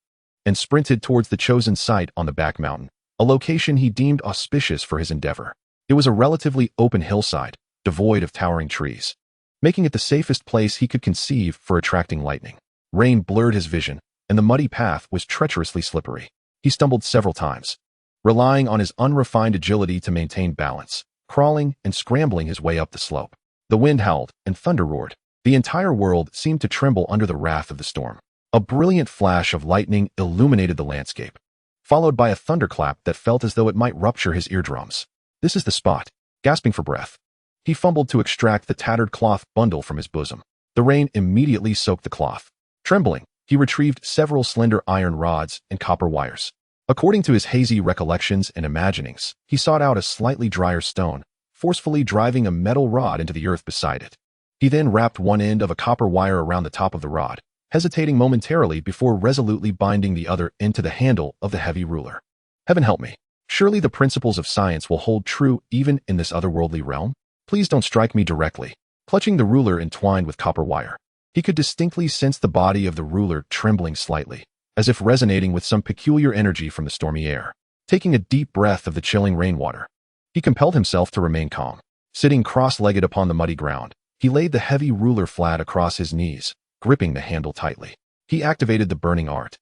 and sprinted towards the chosen site on the back mountain, a location he deemed auspicious for his endeavor. It was a relatively open hillside, devoid of towering trees, making it the safest place he could conceive for attracting lightning. Rain blurred his vision, and the muddy path was treacherously slippery. He stumbled several times, relying on his unrefined agility to maintain balance, crawling and scrambling his way up the slope. The wind howled and thunder roared. The entire world seemed to tremble under the wrath of the storm. A brilliant flash of lightning illuminated the landscape, followed by a thunderclap that felt as though it might rupture his eardrums. This is the spot. Gasping for breath, he fumbled to extract the tattered cloth bundle from his bosom. The rain immediately soaked the cloth. Trembling, he retrieved several slender iron rods and copper wires. According to his hazy recollections and imaginings, he sought out a slightly drier stone, forcefully driving a metal rod into the earth beside it. He then wrapped one end of a copper wire around the top of the rod, hesitating momentarily before resolutely binding the other into the handle of the heavy ruler. Heaven help me. Surely the principles of science will hold true even in this otherworldly realm? Please don't strike me directly. Clutching the ruler entwined with copper wire, he could distinctly sense the body of the ruler trembling slightly, as if resonating with some peculiar energy from the stormy air. Taking a deep breath of the chilling rainwater, he compelled himself to remain calm. Sitting cross-legged upon the muddy ground, he laid the heavy ruler flat across his knees, gripping the handle tightly. He activated the burning art,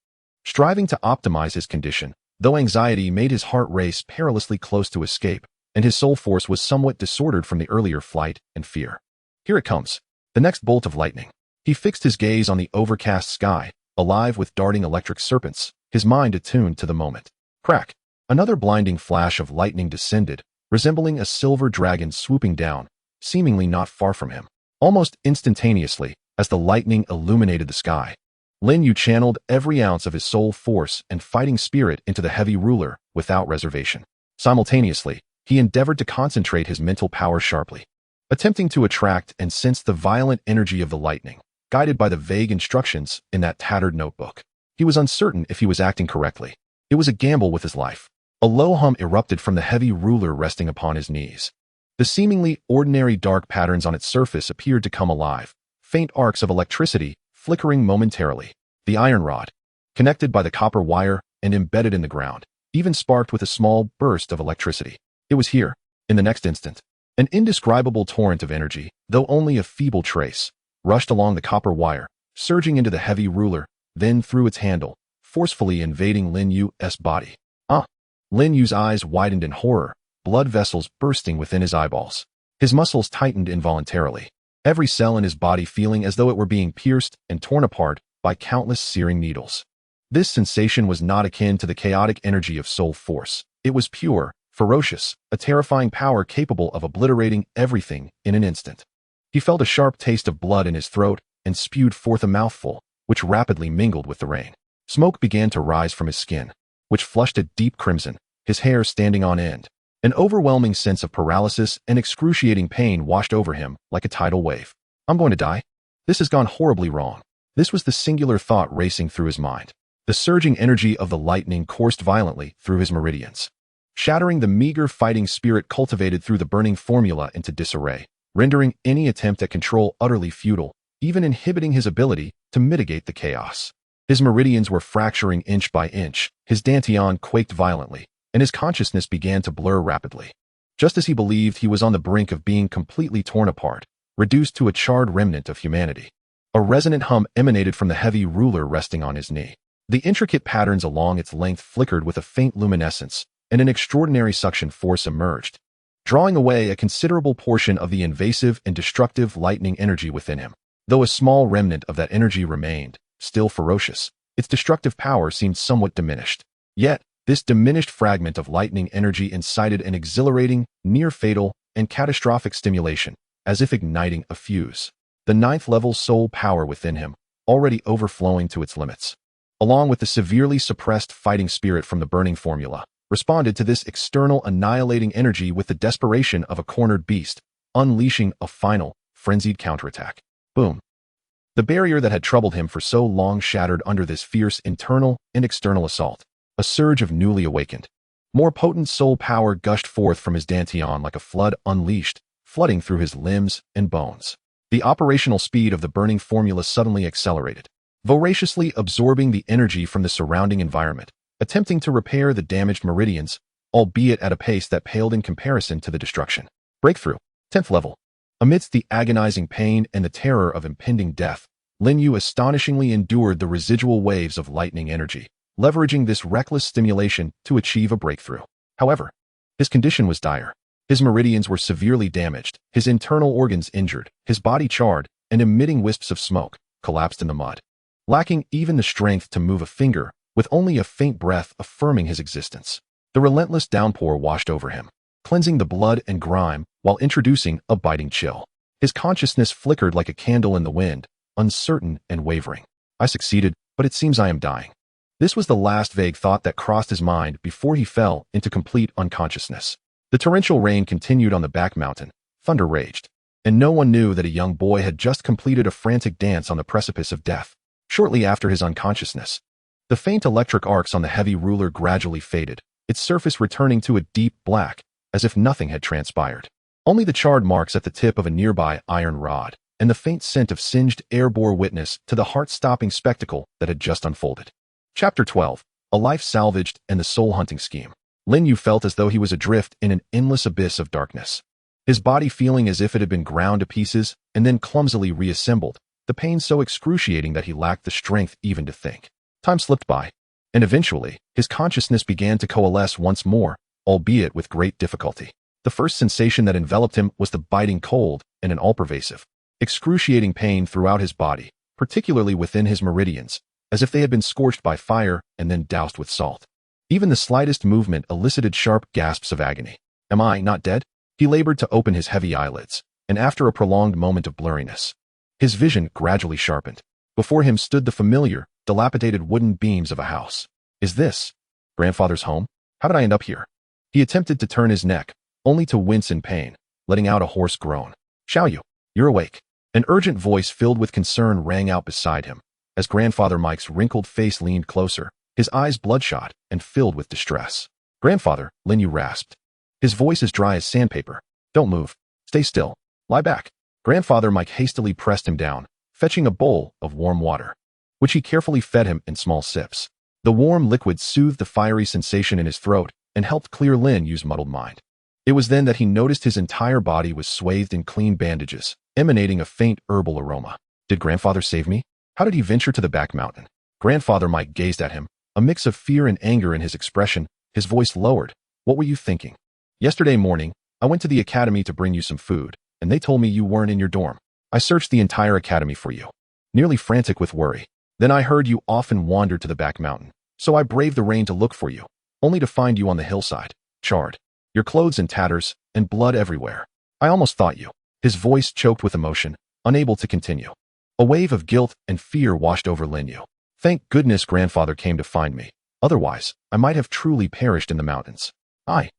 striving to optimize his condition, though anxiety made his heart race perilously close to escape, and his soul force was somewhat disordered from the earlier flight and fear. Here it comes, the next bolt of lightning. He fixed his gaze on the overcast sky, alive with darting electric serpents, his mind attuned to the moment. Crack! Another blinding flash of lightning descended, resembling a silver dragon swooping down, seemingly not far from him. Almost instantaneously, as the lightning illuminated the sky, Lin Yu channeled every ounce of his soul force and fighting spirit into the heavy ruler without reservation. Simultaneously, he endeavored to concentrate his mental power sharply, attempting to attract and sense the violent energy of the lightning, guided by the vague instructions in that tattered notebook. He was uncertain if he was acting correctly. It was a gamble with his life. A low hum erupted from the heavy ruler resting upon his knees. The seemingly ordinary dark patterns on its surface appeared to come alive, faint arcs of electricity flickering momentarily. The iron rod, connected by the copper wire and embedded in the ground, even sparked with a small burst of electricity. It was here, in the next instant. An indescribable torrent of energy, though only a feeble trace, rushed along the copper wire, surging into the heavy ruler, then through its handle, forcefully invading Lin Yu's body. Lin Yu's eyes widened in horror, blood vessels bursting within his eyeballs. His muscles tightened involuntarily, every cell in his body feeling as though it were being pierced and torn apart by countless searing needles. This sensation was not akin to the chaotic energy of soul force. It was pure, ferocious, a terrifying power capable of obliterating everything in an instant. He felt a sharp taste of blood in his throat and spewed forth a mouthful, which rapidly mingled with the rain. Smoke began to rise from his skin, which flushed a deep crimson, his hair standing on end. An overwhelming sense of paralysis and excruciating pain washed over him like a tidal wave. I'm going to die? This has gone horribly wrong. This was the singular thought racing through his mind. The surging energy of the lightning coursed violently through his meridians, shattering the meager fighting spirit cultivated through the burning formula into disarray, rendering any attempt at control utterly futile, even inhibiting his ability to mitigate the chaos. His meridians were fracturing inch by inch, his dantian quaked violently, and his consciousness began to blur rapidly. Just as he believed he was on the brink of being completely torn apart, reduced to a charred remnant of humanity, a resonant hum emanated from the heavy ruler resting on his knee. The intricate patterns along its length flickered with a faint luminescence, and an extraordinary suction force emerged, drawing away a considerable portion of the invasive and destructive lightning energy within him. Though a small remnant of that energy remained, still ferocious, its destructive power seemed somewhat diminished. Yet, this diminished fragment of lightning energy incited an exhilarating, near-fatal, and catastrophic stimulation, as if igniting a fuse. The ninth-level soul power within him, already overflowing to its limits, along with the severely suppressed fighting spirit from the burning formula, responded to this external annihilating energy with the desperation of a cornered beast, unleashing a final, frenzied counterattack. Boom. The barrier that had troubled him for so long shattered under this fierce internal and external assault. A surge of newly awakened, more potent soul power gushed forth from his dantian like a flood unleashed, flooding through his limbs and bones. The operational speed of the burning formula suddenly accelerated, voraciously absorbing the energy from the surrounding environment, attempting to repair the damaged meridians, albeit at a pace that paled in comparison to the destruction. Breakthrough. 10th level. Amidst the agonizing pain and the terror of impending death, Lin Yu astonishingly endured the residual waves of lightning energy, leveraging this reckless stimulation to achieve a breakthrough. However, his condition was dire. His meridians were severely damaged, his internal organs injured, his body charred, and emitting wisps of smoke, collapsed in the mud. lacking even the strength to move a finger, with only a faint breath affirming his existence. The relentless downpour washed over him, cleansing the blood and grime while introducing a biting chill. His consciousness flickered like a candle in the wind, uncertain and wavering. I succeeded, but it seems I am dying. This was the last vague thought that crossed his mind before he fell into complete unconsciousness. The torrential rain continued on the back mountain, thunder raged, and no one knew that a young boy had just completed a frantic dance on the precipice of death. Shortly after his unconsciousness, the faint electric arcs on the heavy ruler gradually faded, its surface returning to a deep black, as if nothing had transpired. Only the charred marks at the tip of a nearby iron rod, and the faint scent of singed air bore witness to the heart-stopping spectacle that had just unfolded. Chapter 12. A Life Salvaged and the Soul-Hunting Scheme. Lin Yu felt as though he was adrift in an endless abyss of darkness. His body feeling as if it had been ground to pieces and then clumsily reassembled, the pain so excruciating that he lacked the strength even to think. Time slipped by, and eventually, his consciousness began to coalesce once more, albeit with great difficulty. The first sensation that enveloped him was the biting cold and an all-pervasive, excruciating pain throughout his body, particularly within his meridians, as if they had been scorched by fire and then doused with salt. Even the slightest movement elicited sharp gasps of agony. Am I not dead? He labored to open his heavy eyelids, and after a prolonged moment of blurriness, his vision gradually sharpened. Before him stood the familiar, dilapidated wooden beams of a house. Is this grandfather's home? How did I end up here? He attempted to turn his neck, only to wince in pain, letting out a hoarse groan. Xiaoyu, you're awake. An urgent voice filled with concern rang out beside him, as Grandfather Mike's wrinkled face leaned closer, his eyes bloodshot and filled with distress. Grandfather, Lin Yu rasped. His voice as dry as sandpaper. Don't move. Stay still. Lie back. Grandfather Mike hastily pressed him down, fetching a bowl of warm water, which he carefully fed him in small sips. The warm liquid soothed the fiery sensation in his throat and helped clear Lin Yu's muddled mind. It was then that he noticed his entire body was swathed in clean bandages, emanating a faint herbal aroma. Did Grandfather save me? How did he venture to the back mountain? Grandfather Mike gazed at him, a mix of fear and anger in his expression, his voice lowered. What were you thinking? Yesterday morning, I went to the academy to bring you some food, and they told me you weren't in your dorm. I searched the entire academy for you, nearly frantic with worry. Then I heard you often wandered to the back mountain, so I braved the rain to look for you, only to find you on the hillside, charred, your clothes in tatters, and blood everywhere. I almost thought you. His voice choked with emotion, unable to continue. A wave of guilt and fear washed over Lin Yu. Thank goodness Grandfather came to find me. Otherwise, I might have truly perished in the mountains. I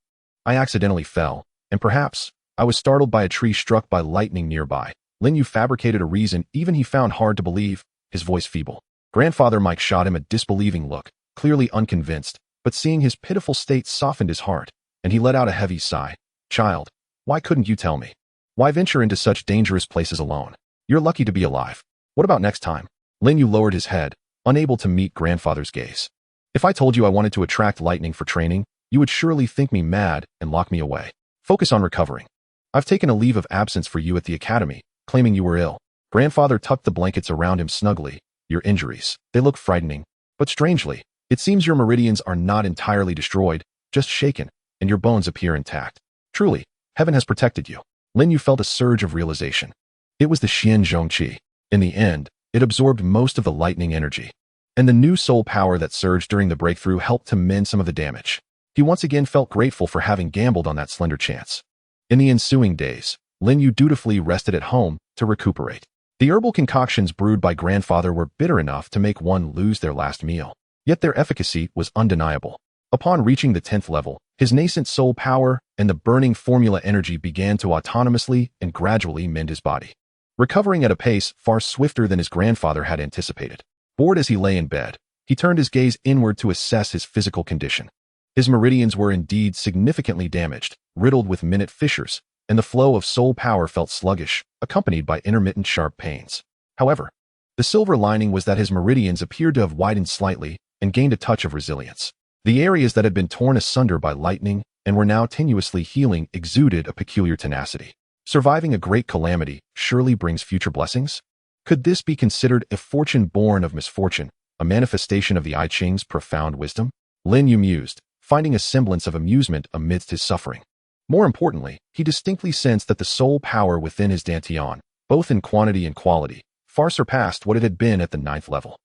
accidentally fell, and perhaps I was startled by a tree struck by lightning nearby. Lin Yu fabricated a reason even he found hard to believe, his voice feeble. Grandfather Mike shot him a disbelieving look, clearly unconvinced, but seeing his pitiful state softened his heart, and he let out a heavy sigh. Child, why couldn't you tell me? Why venture into such dangerous places alone? You're lucky to be alive. What about next time? Lin Yu lowered his head, unable to meet Grandfather's gaze. If I told you I wanted to attract lightning for training, you would surely think me mad and lock me away. Focus on recovering. I've taken a leave of absence for you at the academy, claiming you were ill. Grandfather tucked the blankets around him snugly. Your injuries, they look frightening. But strangely, it seems your meridians are not entirely destroyed, just shaken, and your bones appear intact. Truly, heaven has protected you. Lin Yu felt a surge of realization. It was the Xian Zhongqi. In the end, it absorbed most of the lightning energy, and the new soul power that surged during the breakthrough helped to mend some of the damage. He once again felt grateful for having gambled on that slender chance. In the ensuing days, Lin Yu dutifully rested at home to recuperate. The herbal concoctions brewed by Grandfather were bitter enough to make one lose their last meal, yet their efficacy was undeniable. Upon reaching the 10th level, his nascent soul power and the burning formula energy began to autonomously and gradually mend his body, recovering at a pace far swifter than his grandfather had anticipated. Bored as he lay in bed, he turned his gaze inward to assess his physical condition. His meridians were indeed significantly damaged, riddled with minute fissures, and the flow of soul power felt sluggish, accompanied by intermittent sharp pains. However, the silver lining was that his meridians appeared to have widened slightly and gained a touch of resilience. The areas that had been torn asunder by lightning and were now tenuously healing exuded a peculiar tenacity. Surviving a great calamity surely brings future blessings? Could this be considered a fortune born of misfortune, a manifestation of the I Ching's profound wisdom? Lin Yu mused, finding a semblance of amusement amidst his suffering. More importantly, he distinctly sensed that the soul power within his dantian, both in quantity and quality, far surpassed what it had been at the 9th level.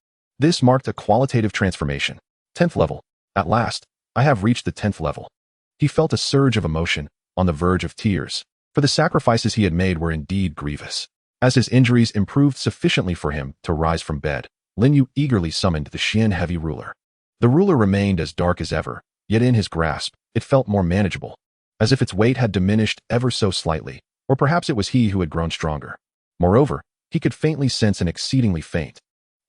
This marked a qualitative transformation. 10th level. At last, I have reached the 10th level. He felt a surge of emotion, on the verge of tears, for the sacrifices he had made were indeed grievous. As his injuries improved sufficiently for him to rise from bed, Lin Yu eagerly summoned the Xian heavy ruler. The ruler remained as dark as ever, yet in his grasp, it felt more manageable, as if its weight had diminished ever so slightly, or perhaps it was he who had grown stronger. Moreover, he could faintly sense an exceedingly faint,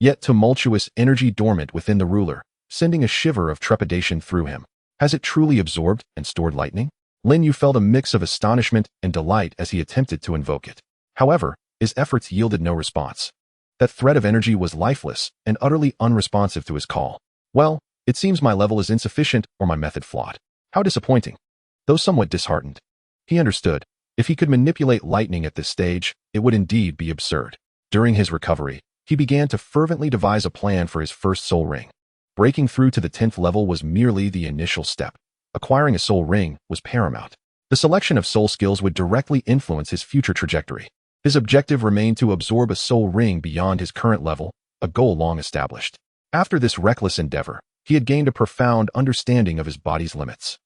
yet tumultuous energy dormant within the ruler, sending a shiver of trepidation through him. Has it truly absorbed and stored lightning? Lin Yu felt a mix of astonishment and delight as he attempted to invoke it. However, his efforts yielded no response. That thread of energy was lifeless and utterly unresponsive to his call. Well, it seems my level is insufficient or my method flawed. How disappointing. Though somewhat disheartened, he understood, if he could manipulate lightning at this stage, it would indeed be absurd. During his recovery, he began to fervently devise a plan for his first soul ring. Breaking through to the 10th level was merely the initial step. Acquiring a soul ring was paramount. The selection of soul skills would directly influence his future trajectory. His objective remained to absorb a soul ring beyond his current level, a goal long established. After this reckless endeavor, he had gained a profound understanding of his body's limits.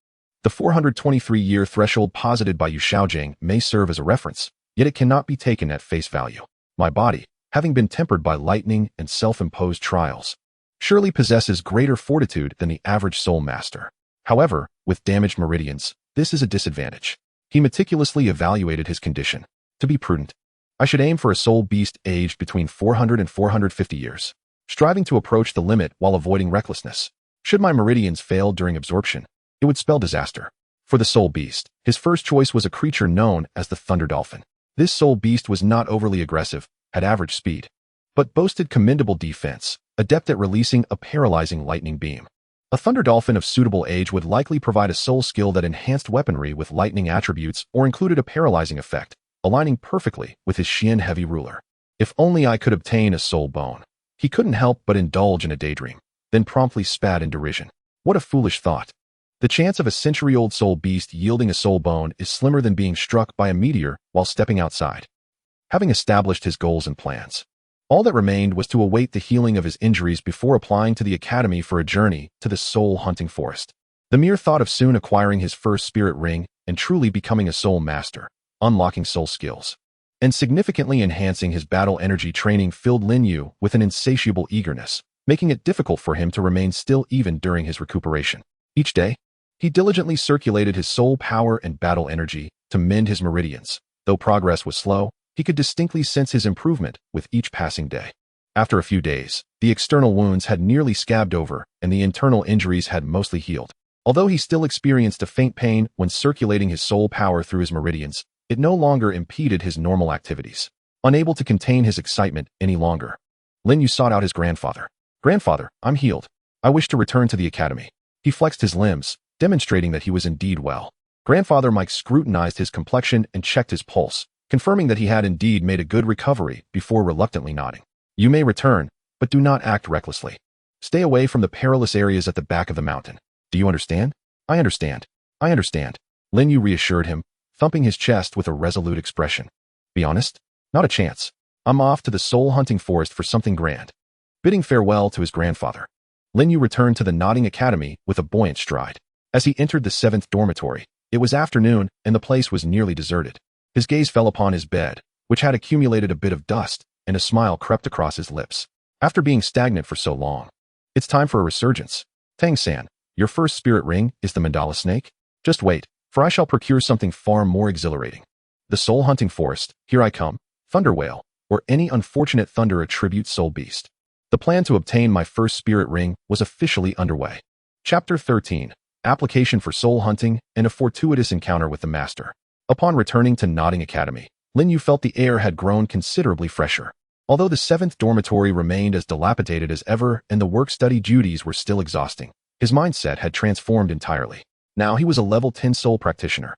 The 423-year threshold posited by Yu Shaojing may serve as a reference, yet it cannot be taken at face value. My body, having been tempered by lightning and self-imposed trials, surely possesses greater fortitude than the average soul master. However, with damaged meridians, this is a disadvantage. He meticulously evaluated his condition. To be prudent, I should aim for a soul beast aged between 400 and 450 years, striving to approach the limit while avoiding recklessness. Should my meridians fail during absorption, it would spell disaster. For the soul beast, his first choice was a creature known as the thunder dolphin. This soul beast was not overly aggressive, had average speed, but boasted commendable defense, adept at releasing a paralyzing lightning beam. A thunder dolphin of suitable age would likely provide a soul skill that enhanced weaponry with lightning attributes or included a paralyzing effect, aligning perfectly with his Xian heavy ruler. If only I could obtain a soul bone. He couldn't help but indulge in a daydream, then promptly spat in derision. What a foolish thought. The chance of a century-old soul beast yielding a soul bone is slimmer than being struck by a meteor while stepping outside. Having established his goals and plans, all that remained was to await the healing of his injuries before applying to the academy for a journey to the soul-hunting forest. The mere thought of soon acquiring his first spirit ring and truly becoming a soul master, unlocking soul skills, and significantly enhancing his battle energy training filled Lin Yu with an insatiable eagerness, making it difficult for him to remain still even during his recuperation. Each day, he diligently circulated his soul power and battle energy to mend his meridians. Though progress was slow, he could distinctly sense his improvement with each passing day. After a few days, the external wounds had nearly scabbed over and the internal injuries had mostly healed. Although he still experienced a faint pain when circulating his soul power through his meridians, it no longer impeded his normal activities. Unable to contain his excitement any longer, Lin Yu sought out his grandfather. "Grandfather, I'm healed. I wish to return to the academy." He flexed his limbs, demonstrating that he was indeed well. Grandfather Mike scrutinized his complexion and checked his pulse, confirming that he had indeed made a good recovery before reluctantly nodding. "You may return, but do not act recklessly. Stay away from the perilous areas at the back of the mountain. Do you understand?" "I understand. I understand," Lin Yu reassured him, thumping his chest with a resolute expression. "Be honest? Not a chance. I'm off to the soul-hunting forest for something grand." Bidding farewell to his grandfather, Lin Yu returned to the nodding academy with a buoyant stride. As he entered the 7th dormitory, it was afternoon and the place was nearly deserted. His gaze fell upon his bed, which had accumulated a bit of dust, and a smile crept across his lips. After being stagnant for so long, it's time for a resurgence. "Tang San, your first spirit ring is the mandala snake? Just wait, for I shall procure something far more exhilarating. The soul-hunting forest, here I come, thunder whale, or any unfortunate thunder attribute soul beast." The plan to obtain my first spirit ring was officially underway. Chapter 13. Application for soul hunting and a fortuitous encounter with the master. Upon returning to Nodding Academy, Lin Yu felt the air had grown considerably fresher. Although the 7th dormitory remained as dilapidated as ever and the work-study duties were still exhausting, his mindset had transformed entirely. Now he was a level 10 soul practitioner,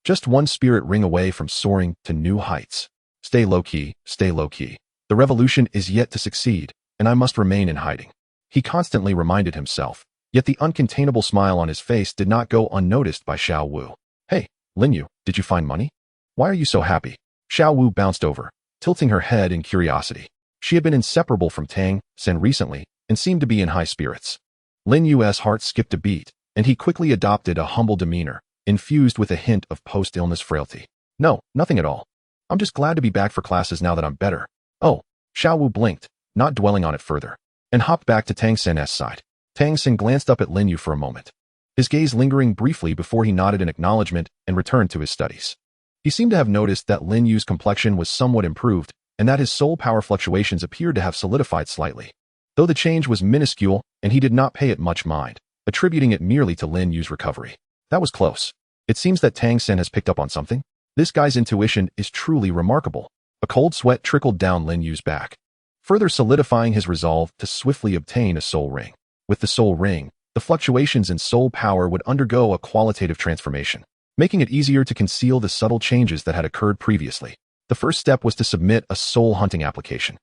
just one spirit ring away from soaring to new heights. Stay low-key, stay low-key. The revolution is yet to succeed, and I must remain in hiding, he constantly reminded himself. Yet the uncontainable smile on his face did not go unnoticed by Xiao Wu. "Hey, Lin Yu, did you find money? Why are you so happy?" Xiao Wu bounced over, tilting her head in curiosity. She had been inseparable from Tang San recently, and seemed to be in high spirits. Lin Yu's heart skipped a beat, and he quickly adopted a humble demeanor, infused with a hint of post-illness frailty. No, nothing at all. I'm just glad to be back for classes now that I'm better. Oh, Xiaowu blinked, not dwelling on it further, and hopped back to Tang San's side. Tang San glanced up at Lin Yu for a moment, his gaze lingering briefly before he nodded in acknowledgement and returned to his studies. He seemed to have noticed that Lin Yu's complexion was somewhat improved and that his soul power fluctuations appeared to have solidified slightly, though the change was minuscule and he did not pay it much mind, attributing it merely to Lin Yu's recovery. That was close. It seems that Tang San has picked up on something. This guy's intuition is truly remarkable. A cold sweat trickled down Lin Yu's back, further solidifying his resolve to swiftly obtain a soul ring. With the soul ring, the fluctuations in soul power would undergo a qualitative transformation, making it easier to conceal the subtle changes that had occurred previously. The first step was to submit a soul hunting application.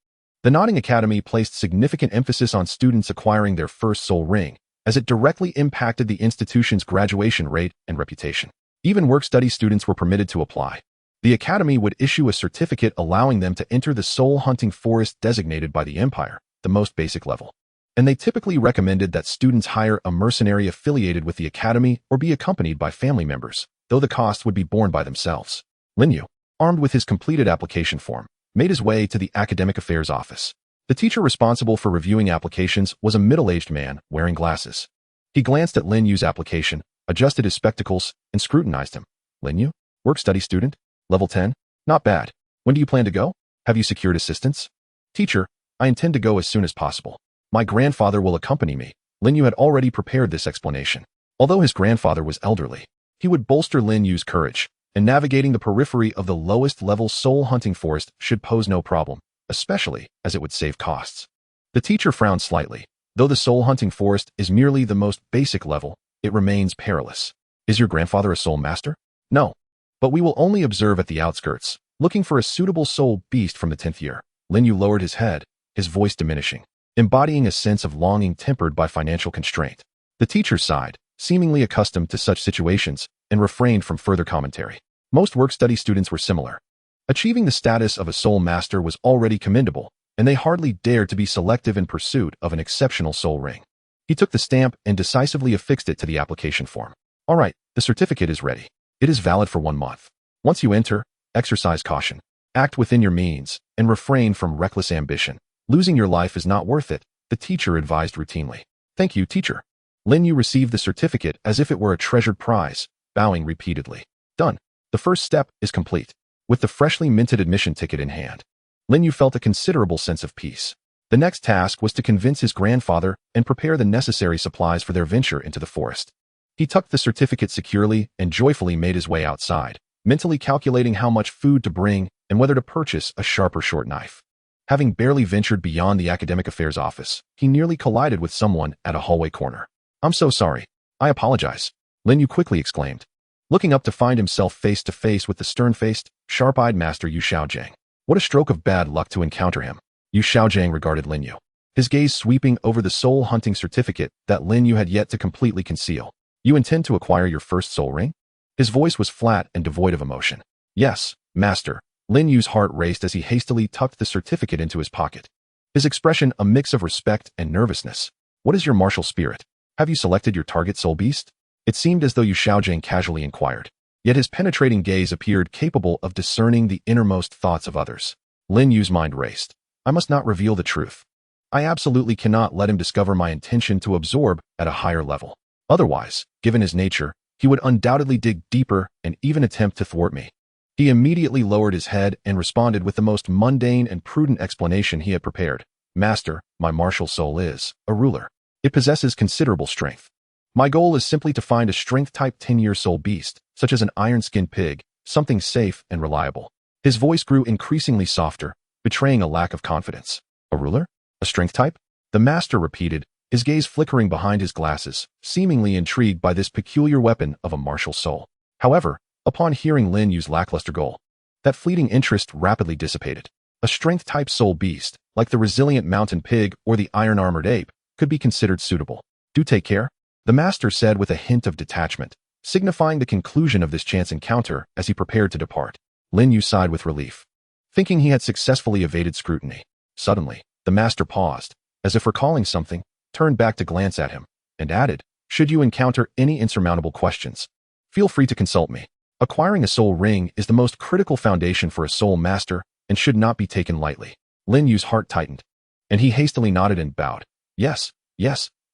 The Nodding Academy placed significant emphasis on students acquiring their first soul ring, as it directly impacted the institution's graduation rate and reputation. Even work-study students were permitted to apply. The Academy would issue a certificate allowing them to enter the soul hunting forest designated by the Empire, the most basic level. And they typically recommended that students hire a mercenary affiliated with the Academy or be accompanied by family members, though the cost would be borne by themselves. Lin Yu, armed with his completed application form, made his way to the Academic Affairs office. The teacher responsible for reviewing applications was a middle-aged man wearing glasses. He glanced at Lin Yu's application, adjusted his spectacles, and scrutinized him. Lin Yu? Work-study student? Level 10? Not bad. When do you plan to go? Have you secured assistance? Teacher, I intend to go as soon as possible. My grandfather will accompany me. Lin Yu had already prepared this explanation. Although his grandfather was elderly, he would bolster Lin Yu's courage, and navigating the periphery of the lowest-level soul-hunting forest should pose no problem, especially as it would save costs. The teacher frowned slightly. Though the soul-hunting forest is merely the most basic level, it remains perilous. Is your grandfather a soul master? No. But we will only observe at the outskirts, looking for a suitable soul beast from the 10th year. Lin Yu lowered his head, his voice diminishing, embodying a sense of longing tempered by financial constraint. The teacher sighed, seemingly accustomed to such situations, and refrained from further commentary. Most work-study students were similar. Achieving the status of a soul master was already commendable, and they hardly dared to be selective in pursuit of an exceptional soul ring. He took the stamp and decisively affixed it to the application form. All right, the certificate is ready. It is valid for 1 month. Once you enter, exercise caution, act within your means, and refrain from reckless ambition. Losing your life is not worth it, the teacher advised routinely. Thank you, teacher. Lin Yu received the certificate as if it were a treasured prize, bowing repeatedly. Done. The first step is complete. With the freshly minted admission ticket in hand, Lin Yu felt a considerable sense of peace. The next task was to convince his grandfather and prepare the necessary supplies for their venture into the forest. He tucked the certificate securely and joyfully made his way outside, mentally calculating how much food to bring and whether to purchase a sharp or short knife. Having barely ventured beyond the Academic Affairs office, he nearly collided with someone at a hallway corner. I'm so sorry. I apologize, Lin Yu quickly exclaimed, looking up to find himself face to face with the stern-faced, sharp-eyed master Yu Xiaojiang. What a stroke of bad luck to encounter him. Yu Xiaojiang regarded Lin Yu, his gaze sweeping over the soul-hunting certificate that Lin Yu had yet to completely conceal. You intend to acquire your first soul ring? His voice was flat and devoid of emotion. Yes, master. Lin Yu's heart raced as he hastily tucked the certificate into his pocket, his expression a mix of respect and nervousness. What is your martial spirit? Have you selected your target soul beast? It seemed as though Yu Xiaojiang casually inquired, yet his penetrating gaze appeared capable of discerning the innermost thoughts of others. Lin Yu's mind raced. I must not reveal the truth. I absolutely cannot let him discover my intention to absorb at a higher level. Otherwise, given his nature, he would undoubtedly dig deeper and even attempt to thwart me. He immediately lowered his head and responded with the most mundane and prudent explanation he had prepared. Master, my martial soul is a ruler. It possesses considerable strength. My goal is simply to find a strength-type 10-year soul beast, such as an iron-skinned pig, something safe and reliable. His voice grew increasingly softer, betraying a lack of confidence. A ruler? A strength type? The master repeated, his gaze flickering behind his glasses, seemingly intrigued by this peculiar weapon of a martial soul. However, upon hearing Lin Yu's lackluster goal, that fleeting interest rapidly dissipated. A strength-type soul beast, like the resilient mountain pig or the iron-armored ape, could be considered suitable. Do take care, the master said with a hint of detachment, signifying the conclusion of this chance encounter as he prepared to depart. Lin Yu sighed with relief, thinking he had successfully evaded scrutiny. Suddenly, the master paused, as if recalling something, turned back to glance at him, and added, "Should you encounter any insurmountable questions, feel free to consult me. Acquiring a soul ring is the most critical foundation for a soul master and should not be taken lightly." Lin Yu's heart tightened, and he hastily nodded and bowed. Yes,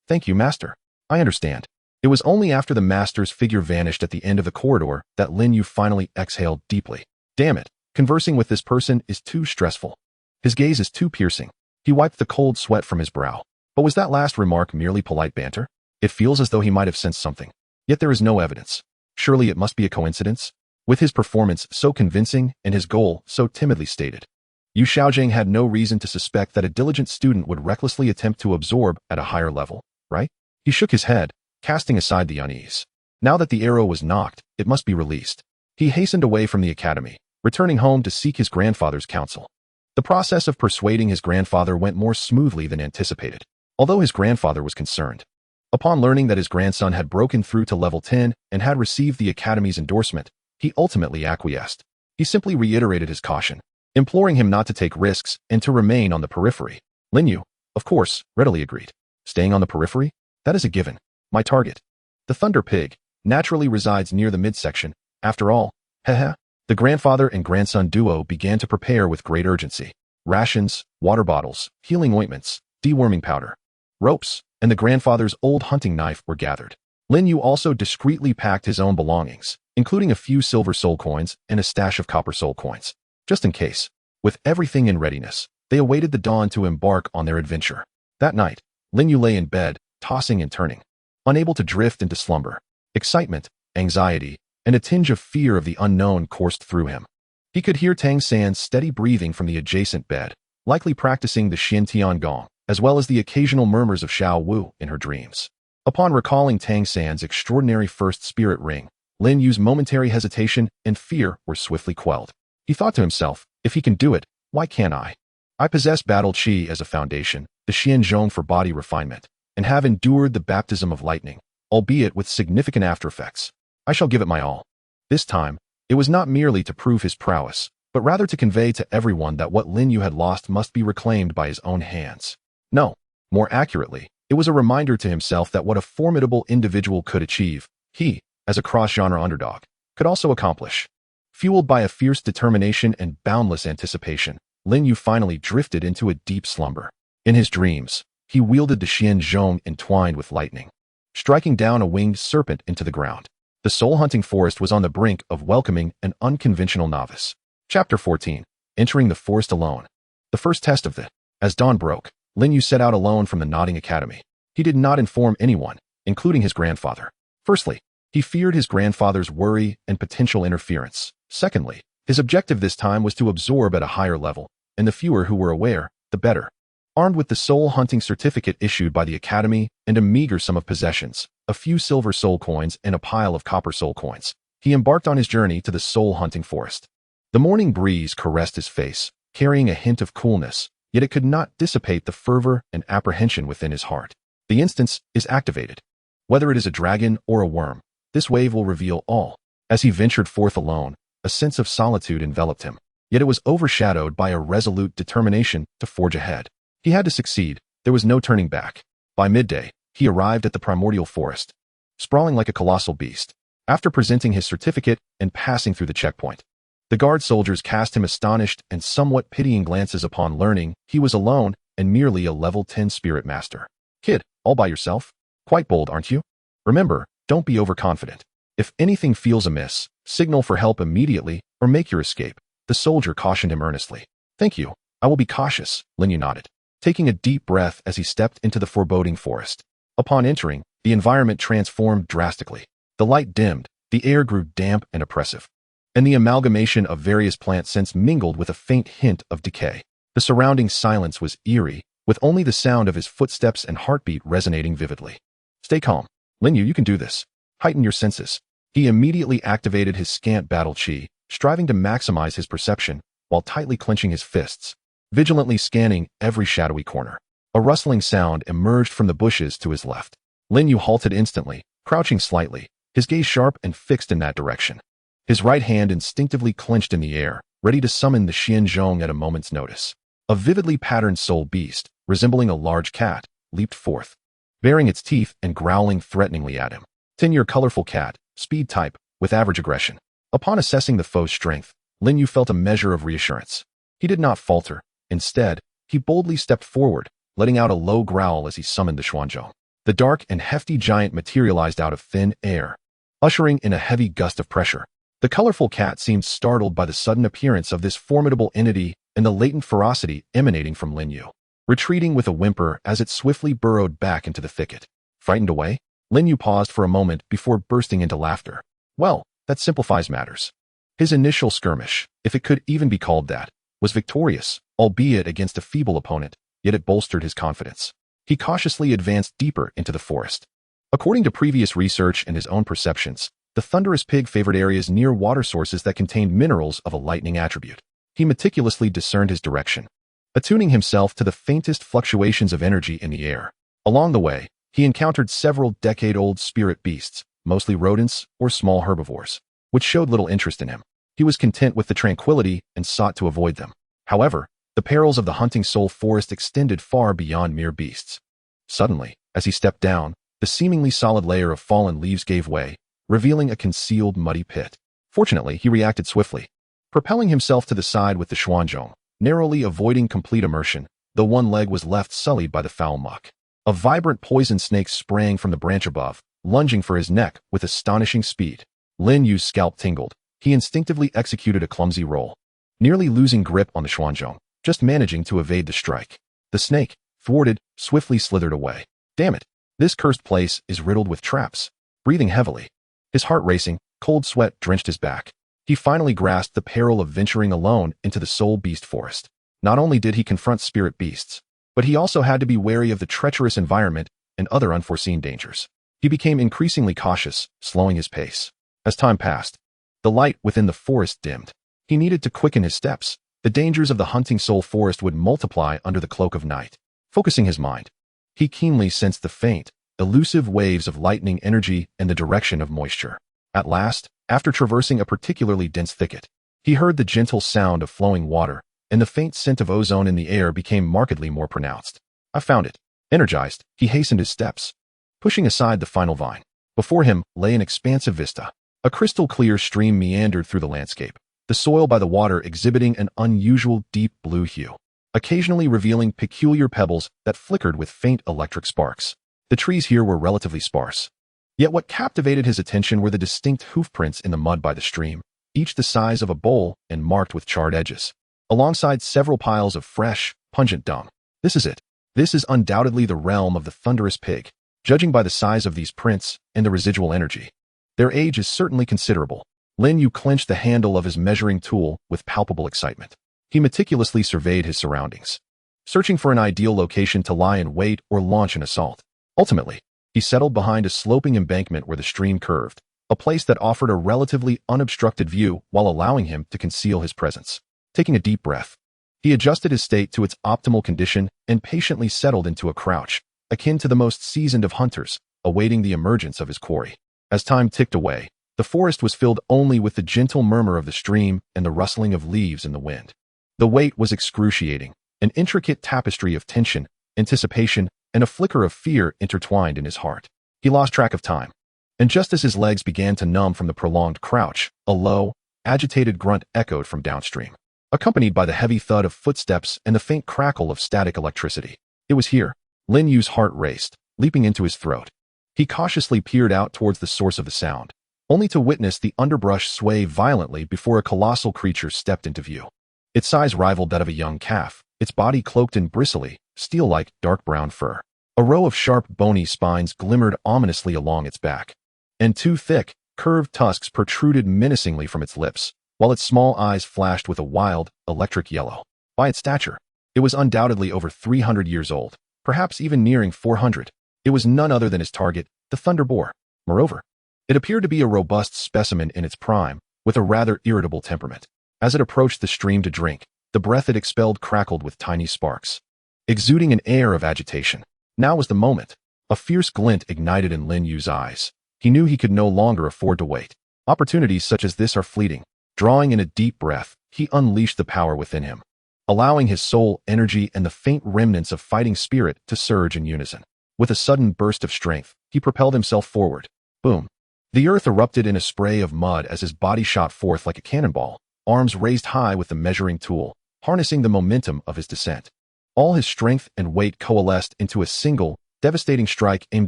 thank you, master. I understand." It was only after the master's figure vanished at the end of the corridor that Lin Yu finally exhaled deeply. Damn it, conversing with this person is too stressful. His gaze is too piercing. He wiped the cold sweat from his brow. But was that last remark merely polite banter? It feels as though he might have sensed something. Yet there is no evidence. Surely it must be a coincidence? With his performance so convincing and his goal so timidly stated. Yu Xiaojing had no reason to suspect that a diligent student would recklessly attempt to absorb at a higher level, right? He shook his head, casting aside the unease. Now that the arrow was knocked, it must be released. He hastened away from the academy, returning home to seek his grandfather's counsel. The process of persuading his grandfather went more smoothly than anticipated, although his grandfather was concerned. Upon learning that his grandson had broken through to level 10 and had received the academy's endorsement, he ultimately acquiesced. He simply reiterated his caution, imploring him not to take risks and to remain on the periphery. Lin Yu, of course, readily agreed. Staying on the periphery? That is a given. My target. The Thunder Pig naturally resides near the midsection. After all, hehe. The grandfather and grandson duo began to prepare with great urgency. Rations, water bottles, healing ointments, deworming powder, ropes, and the grandfather's old hunting knife were gathered. Lin Yu also discreetly packed his own belongings, including a few silver soul coins and a stash of copper soul coins, just in case. With everything in readiness, they awaited the dawn to embark on their adventure. That night, Lin Yu lay in bed, tossing and turning, unable to drift into slumber. Excitement, anxiety, and a tinge of fear of the unknown coursed through him. He could hear Tang San's steady breathing from the adjacent bed, likely practicing the Xin Tian Gong, as well as the occasional murmurs of Xiao Wu in her dreams. Upon recalling Tang San's extraordinary first spirit ring, Lin Yu's momentary hesitation and fear were swiftly quelled. He thought to himself, if he can do it, why can't I? I possess battle qi as a foundation, the Xianzhong for body refinement, and have endured the baptism of lightning, albeit with significant aftereffects. I shall give it my all. This time, it was not merely to prove his prowess, but rather to convey to everyone that what Lin Yu had lost must be reclaimed by his own hands. No, more accurately, it was a reminder to himself that what a formidable individual could achieve, he, as a cross-genre underdog, could also accomplish. Fueled by a fierce determination and boundless anticipation, Lin Yu finally drifted into a deep slumber. In his dreams, he wielded the Xianzhong entwined with lightning, striking down a winged serpent into the ground. The soul-hunting forest was on the brink of welcoming an unconventional novice. Chapter 14. Entering the forest alone. The first test of the. As dawn broke, Lin Yu set out alone from the Nodding Academy. He did not inform anyone, including his grandfather. Firstly, he feared his grandfather's worry and potential interference. Secondly, his objective this time was to absorb at a higher level, and the fewer who were aware, the better. Armed with the soul-hunting certificate issued by the Academy and a meager sum of possessions, a few silver soul coins and a pile of copper soul coins, he embarked on his journey to the soul-hunting forest. The morning breeze caressed his face, carrying a hint of coolness, yet it could not dissipate the fervor and apprehension within his heart. The instance is activated. Whether it is a dragon or a worm, this wave will reveal all. As he ventured forth alone, a sense of solitude enveloped him, yet it was overshadowed by a resolute determination to forge ahead. He had to succeed. There was no turning back. By midday, he arrived at the primordial forest, sprawling like a colossal beast. After presenting his certificate and passing through the checkpoint, the guard soldiers cast him astonished and somewhat pitying glances upon learning he was alone and merely a level 10 spirit master. Kid, all by yourself? Quite bold, aren't you? Remember, don't be overconfident. If anything feels amiss, signal for help immediately or make your escape, the soldier cautioned him earnestly. Thank you. I will be cautious, Lin Yu nodded, taking a deep breath as he stepped into the foreboding forest. Upon entering, the environment transformed drastically. The light dimmed, the air grew damp and oppressive, and the amalgamation of various plant scents mingled with a faint hint of decay. The surrounding silence was eerie, with only the sound of his footsteps and heartbeat resonating vividly. Stay calm. Lin Yu, you can do this. Heighten your senses. He immediately activated his scant battle qi, striving to maximize his perception while tightly clenching his fists, vigilantly scanning every shadowy corner. A rustling sound emerged from the bushes to his left. Lin Yu halted instantly, crouching slightly, his gaze sharp and fixed in that direction. His right hand instinctively clenched in the air, ready to summon the Xianzhong at a moment's notice. A vividly patterned soul beast, resembling a large cat, leaped forth, baring its teeth and growling threateningly at him. 10-year colorful cat, speed type, with average aggression. Upon assessing the foe's strength, Lin Yu felt a measure of reassurance. He did not falter. Instead, he boldly stepped forward, letting out a low growl as he summoned the Xuanzhong. The dark and hefty giant materialized out of thin air, ushering in a heavy gust of pressure. The colorful cat seemed startled by the sudden appearance of this formidable entity and the latent ferocity emanating from Lin Yu, retreating with a whimper as it swiftly burrowed back into the thicket. Frightened away, Lin Yu paused for a moment before bursting into laughter. Well, that simplifies matters. His initial skirmish, if it could even be called that, was victorious, albeit against a feeble opponent, yet it bolstered his confidence. He cautiously advanced deeper into the forest. According to previous research and his own perceptions, the thunderous pig favored areas near water sources that contained minerals of a lightning attribute. He meticulously discerned his direction, attuning himself to the faintest fluctuations of energy in the air. Along the way, he encountered several decade-old spirit beasts, mostly rodents or small herbivores, which showed little interest in him. He was content with the tranquility and sought to avoid them. However, the perils of the hunting soul forest extended far beyond mere beasts. Suddenly, as he stepped down, the seemingly solid layer of fallen leaves gave way, revealing a concealed muddy pit. Fortunately, he reacted swiftly, propelling himself to the side with the Xuanzhong, narrowly avoiding complete immersion, though one leg was left sullied by the foul muck. A vibrant poison snake sprang from the branch above, lunging for his neck with astonishing speed. Lin Yu's scalp tingled. He instinctively executed a clumsy roll, nearly losing grip on the Xuanzhong, just managing to evade the strike. The snake, thwarted, swiftly slithered away. Damn it! This cursed place is riddled with traps. Breathing heavily, his heart racing, cold sweat drenched his back. He finally grasped the peril of venturing alone into the soul beast forest. Not only did he confront spirit beasts, but he also had to be wary of the treacherous environment and other unforeseen dangers. He became increasingly cautious, slowing his pace. As time passed, the light within the forest dimmed. He needed to quicken his steps. The dangers of the hunting soul forest would multiply under the cloak of night. Focusing his mind, he keenly sensed the faint, elusive waves of lightning energy and the direction of moisture. At last, after traversing a particularly dense thicket, he heard the gentle sound of flowing water, and the faint scent of ozone in the air became markedly more pronounced. I found it. Energized, he hastened his steps, pushing aside the final vine. Before him lay an expansive vista. A crystal-clear stream meandered through the landscape, the soil by the water exhibiting an unusual deep blue hue, occasionally revealing peculiar pebbles that flickered with faint electric sparks. The trees here were relatively sparse. Yet what captivated his attention were the distinct hoofprints in the mud by the stream, each the size of a bowl and marked with charred edges, alongside several piles of fresh, pungent dung. This is it. This is undoubtedly the realm of the thunderous pig, judging by the size of these prints and the residual energy. Their age is certainly considerable. Lin Yu clenched the handle of his measuring tool with palpable excitement. He meticulously surveyed his surroundings, searching for an ideal location to lie in wait or launch an assault. Ultimately, he settled behind a sloping embankment where the stream curved, a place that offered a relatively unobstructed view while allowing him to conceal his presence. Taking a deep breath, he adjusted his state to its optimal condition and patiently settled into a crouch, akin to the most seasoned of hunters, awaiting the emergence of his quarry. As time ticked away, the forest was filled only with the gentle murmur of the stream and the rustling of leaves in the wind. The wait was excruciating, an intricate tapestry of tension, anticipation, and a flicker of fear intertwined in his heart. He lost track of time, and just as his legs began to numb from the prolonged crouch, a low, agitated grunt echoed from downstream, accompanied by the heavy thud of footsteps and the faint crackle of static electricity. It was here. Lin Yu's heart raced, leaping into his throat. He cautiously peered out towards the source of the sound, only to witness the underbrush sway violently before a colossal creature stepped into view. Its size rivaled that of a young calf, its body cloaked in bristly, steel-like dark brown fur. A row of sharp, bony spines glimmered ominously along its back, and two thick, curved tusks protruded menacingly from its lips, while its small eyes flashed with a wild, electric yellow. By its stature, it was undoubtedly over 300 years old, perhaps even nearing 400. It was none other than his target, the thunder boar. Moreover, it appeared to be a robust specimen in its prime, with a rather irritable temperament. As it approached the stream to drink, the breath it expelled crackled with tiny sparks, exuding an air of agitation. Now was the moment. A fierce glint ignited in Lin Yu's eyes. He knew he could no longer afford to wait. Opportunities such as this are fleeting. Drawing in a deep breath, he unleashed the power within him. allowing his soul, energy, and the faint remnants of fighting spirit to surge in unison. With a sudden burst of strength, he propelled himself forward. Boom! The earth erupted in a spray of mud as his body shot forth like a cannonball, arms raised high with the measuring tool, harnessing the momentum of his descent. All his strength and weight coalesced into a single, devastating strike aimed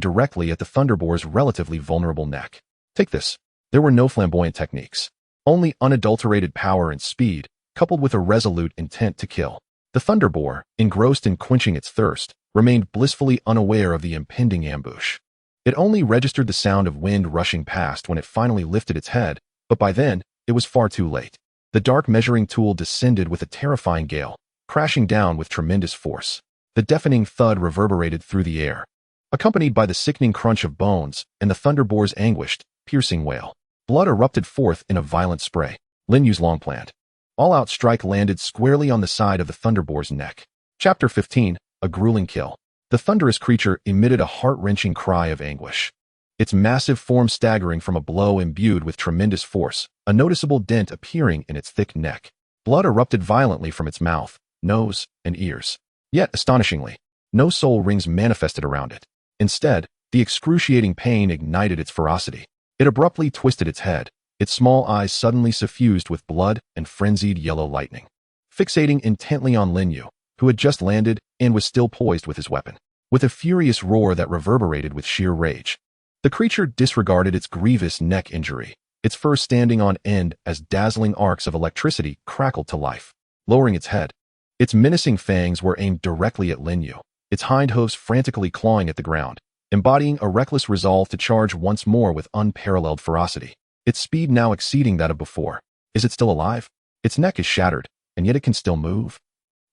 directly at the Thunderboar's relatively vulnerable neck. Take this. There were no flamboyant techniques. Only unadulterated power and speed, coupled with a resolute intent to kill. The Thunderboar, engrossed in quenching its thirst, remained blissfully unaware of the impending ambush. It only registered the sound of wind rushing past when it finally lifted its head, but by then, it was far too late. The dark measuring tool descended with a terrifying gale, crashing down with tremendous force. The deafening thud reverberated through the air, accompanied by the sickening crunch of bones and the Thunderboar's anguished, piercing wail. Blood erupted forth in a violent spray. Lin Yu's long-planned all-out strike landed squarely on the side of the Thunderboar's neck. Chapter 15, A Grueling Kill. The thunderous creature emitted a heart-wrenching cry of anguish. Its massive form staggering from a blow imbued with tremendous force, a noticeable dent appearing in its thick neck. Blood erupted violently from its mouth, nose, and ears. Yet, astonishingly, no soul rings manifested around it. Instead, the excruciating pain ignited its ferocity. It abruptly twisted its head, its small eyes suddenly suffused with blood and frenzied yellow lightning. Fixating intently on Lin Yu, who had just landed and was still poised with his weapon. With a furious roar that reverberated with sheer rage, the creature disregarded its grievous neck injury, its fur standing on end as dazzling arcs of electricity crackled to life. Lowering its head, its menacing fangs were aimed directly at Lin Yu, its hind hooves frantically clawing at the ground, embodying a reckless resolve to charge once more with unparalleled ferocity. Its speed now exceeding that of before. Is it still alive? Its neck is shattered, and yet it can still move.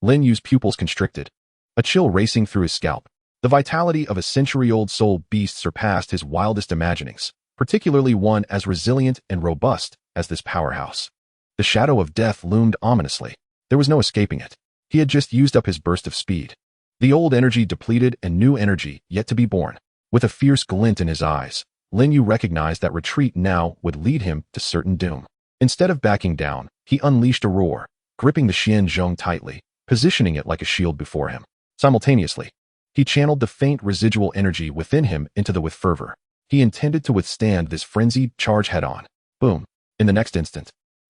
Lin Yu's pupils constricted, a chill racing through his scalp. The vitality of a century-old soul beast surpassed his wildest imaginings, particularly one as resilient and robust as this powerhouse. The shadow of death loomed ominously. There was no escaping it. He had just used up his burst of speed. The old energy depleted and new energy yet to be born. With a fierce glint in his eyes, Lin Yu recognized that retreat now would lead him to certain doom. Instead of backing down, he unleashed a roar, gripping the Xian Zhong tightly, positioning it like a shield before him. Simultaneously, he channeled the faint residual energy within him into the with fervor. He intended to withstand this frenzied charge head-on. Boom. In the next instant,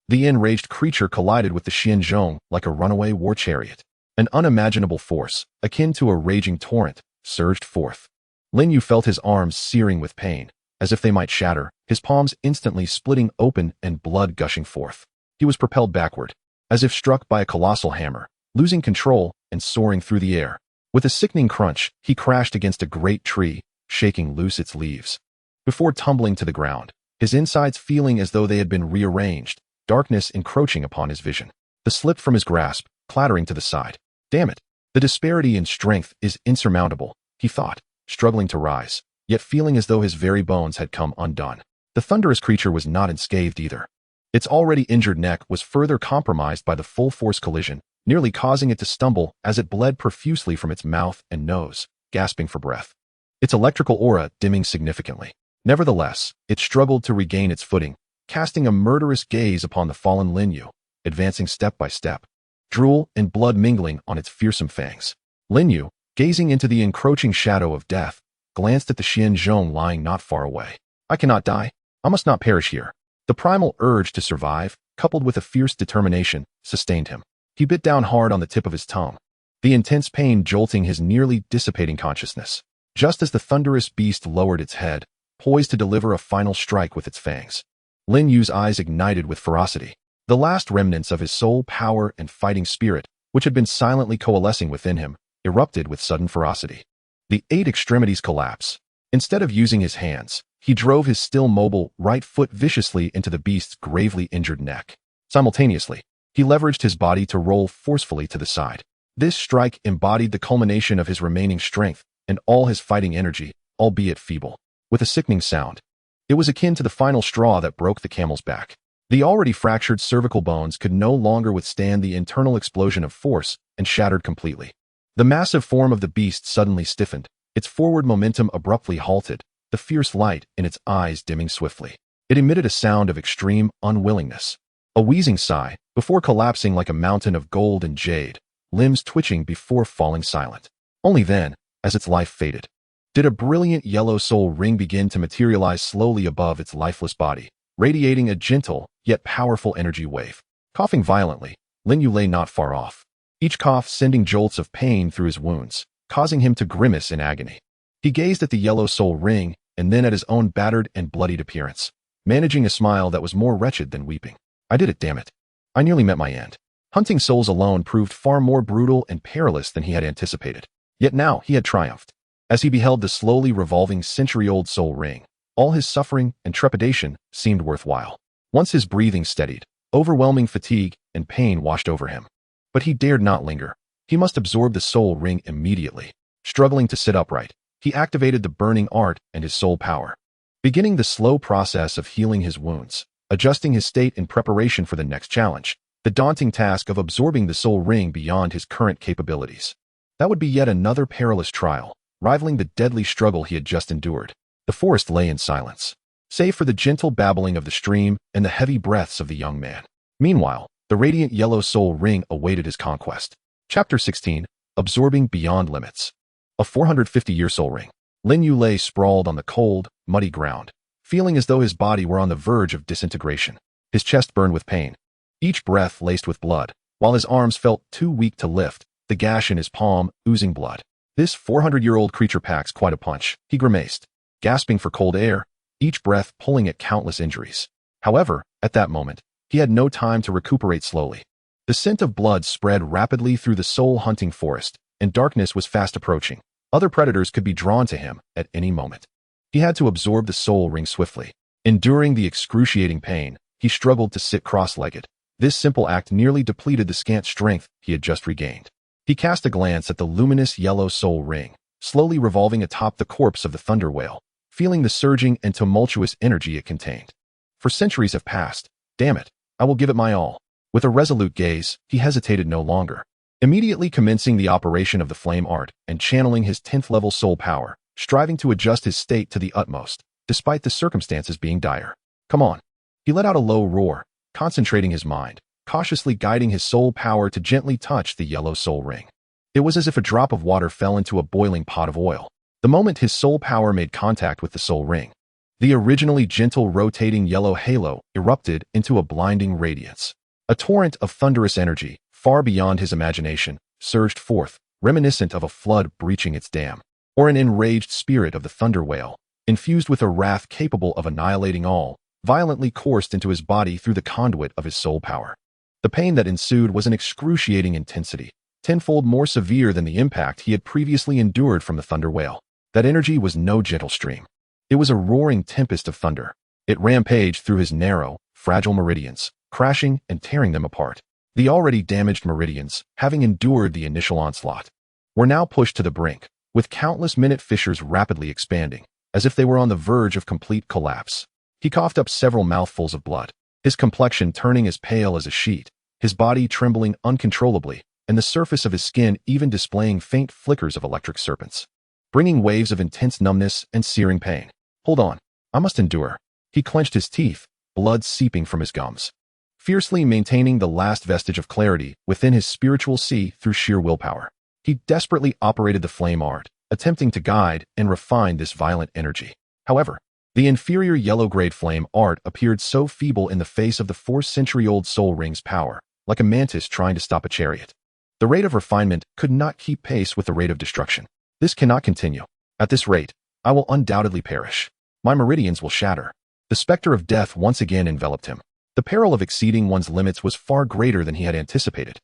the enraged creature collided with the Xian Zhong like a runaway war chariot. An unimaginable force, akin to a raging torrent, surged forth. Lin Yu felt his arms searing with pain, as if they might shatter, his palms instantly splitting open and blood gushing forth. He was propelled backward, as if struck by a colossal hammer, losing control and soaring through the air. With a sickening crunch, he crashed against a great tree, shaking loose its leaves. Before tumbling to the ground, his insides feeling as though they had been rearranged, darkness encroaching upon his vision. The slipped from his grasp, clattering to the side. Damn it! The disparity in strength is insurmountable, he thought, struggling to rise, yet feeling as though his very bones had come undone. The thunderous creature was not unscathed either. Its already injured neck was further compromised by the full-force collision, nearly causing it to stumble as it bled profusely from its mouth and nose, gasping for breath. Its electrical aura dimming significantly. Nevertheless, it struggled to regain its footing, casting a murderous gaze upon the fallen Lin Yu, advancing step by step, drool and blood mingling on its fearsome fangs. Lin Yu, gazing into the encroaching shadow of death, glanced at the Xian Zhong lying not far away. I cannot die. I must not perish here. The primal urge to survive, coupled with a fierce determination, sustained him. He bit down hard on the tip of his tongue, the intense pain jolting his nearly dissipating consciousness. Just as the thunderous beast lowered its head, poised to deliver a final strike with its fangs, Lin Yu's eyes ignited with ferocity. The last remnants of his soul power and fighting spirit, which had been silently coalescing within him, erupted with sudden ferocity. The 8 extremities collapse. Instead of using his hands, he drove his still mobile right foot viciously into the beast's gravely injured neck. Simultaneously, he leveraged his body to roll forcefully to the side. This strike embodied the culmination of his remaining strength and all his fighting energy, albeit feeble. With a sickening sound, it was akin to the final straw that broke the camel's back. The already fractured cervical bones could no longer withstand the internal explosion of force and shattered completely. The massive form of the beast suddenly stiffened, its forward momentum abruptly halted, the fierce light in its eyes dimming swiftly. It emitted a sound of extreme unwillingness. A wheezing sigh, before collapsing like a mountain of gold and jade, limbs twitching before falling silent. Only then, as its life faded, did a brilliant yellow soul ring begin to materialize slowly above its lifeless body, radiating a gentle, yet powerful energy wave. Coughing violently, Lin Yu lay not far off, each cough sending jolts of pain through his wounds, causing him to grimace in agony. He gazed at the yellow soul ring and then at his own battered and bloodied appearance, managing a smile that was more wretched than weeping. I did it, damn it. I nearly met my end. Hunting souls alone proved far more brutal and perilous than he had anticipated. Yet now he had triumphed. As he beheld the slowly revolving century-old soul ring, all his suffering and trepidation seemed worthwhile. Once his breathing steadied, overwhelming fatigue and pain washed over him. But he dared not linger. He must absorb the soul ring immediately. Struggling to sit upright, he activated the burning art and his soul power, beginning the slow process of healing his wounds, adjusting his state in preparation for the next challenge, the daunting task of absorbing the soul ring beyond his current capabilities. That would be yet another perilous trial, rivaling the deadly struggle he had just endured. The forest lay in silence, save for the gentle babbling of the stream and the heavy breaths of the young man. Meanwhile, the radiant yellow soul ring awaited his conquest. Chapter 16, Absorbing Beyond Limits. A 450-year soul ring. Lin Yu lay sprawled on the cold, muddy ground, feeling as though his body were on the verge of disintegration. His chest burned with pain, each breath laced with blood, while his arms felt too weak to lift, the gash in his palm oozing blood. This 400-year-old creature packs quite a punch, he grimaced, gasping for cold air, each breath pulling at countless injuries. However, at that moment, he had no time to recuperate slowly. The scent of blood spread rapidly through the soul-hunting forest, and darkness was fast approaching. Other predators could be drawn to him at any moment. He had to absorb the soul ring swiftly. Enduring the excruciating pain, he struggled to sit cross-legged. This simple act nearly depleted the scant strength he had just regained. He cast a glance at the luminous yellow soul ring, slowly revolving atop the corpse of the thunder whale, feeling the surging and tumultuous energy it contained. For centuries have passed. Damn it, I will give it my all. With a resolute gaze, he hesitated no longer. Immediately commencing the operation of the flame art and channeling his 10th level soul power, striving to adjust his state to the utmost, despite the circumstances being dire. Come on. He let out a low roar, concentrating his mind, cautiously guiding his soul power to gently touch the yellow soul ring. It was as if a drop of water fell into a boiling pot of oil. The moment his soul power made contact with the soul ring, the originally gentle rotating yellow halo erupted into a blinding radiance. A torrent of thunderous energy, far beyond his imagination, surged forth, reminiscent of a flood breaching its dam, or an enraged spirit of the thunder whale, infused with a wrath capable of annihilating all, violently coursed into his body through the conduit of his soul power. The pain that ensued was an excruciating intensity, tenfold more severe than the impact he had previously endured from the thunder whale. That energy was no gentle stream. It was a roaring tempest of thunder. It rampaged through his narrow, fragile meridians, crashing and tearing them apart. The already damaged meridians, having endured the initial onslaught, were now pushed to the brink, with countless minute fissures rapidly expanding, as if they were on the verge of complete collapse. He coughed up several mouthfuls of blood, his complexion turning as pale as a sheet, his body trembling uncontrollably, and the surface of his skin even displaying faint flickers of electric serpents, bringing waves of intense numbness and searing pain. Hold on, I must endure. He clenched his teeth, blood seeping from his gums, fiercely maintaining the last vestige of clarity within his spiritual sea through sheer willpower. He desperately operated the flame art, attempting to guide and refine this violent energy. However, the inferior yellow-grade flame art appeared so feeble in the face of the 4-century-old soul ring's power, like a mantis trying to stop a chariot. The rate of refinement could not keep pace with the rate of destruction. This cannot continue. At this rate, I will undoubtedly perish. My meridians will shatter. The specter of death once again enveloped him. The peril of exceeding one's limits was far greater than he had anticipated.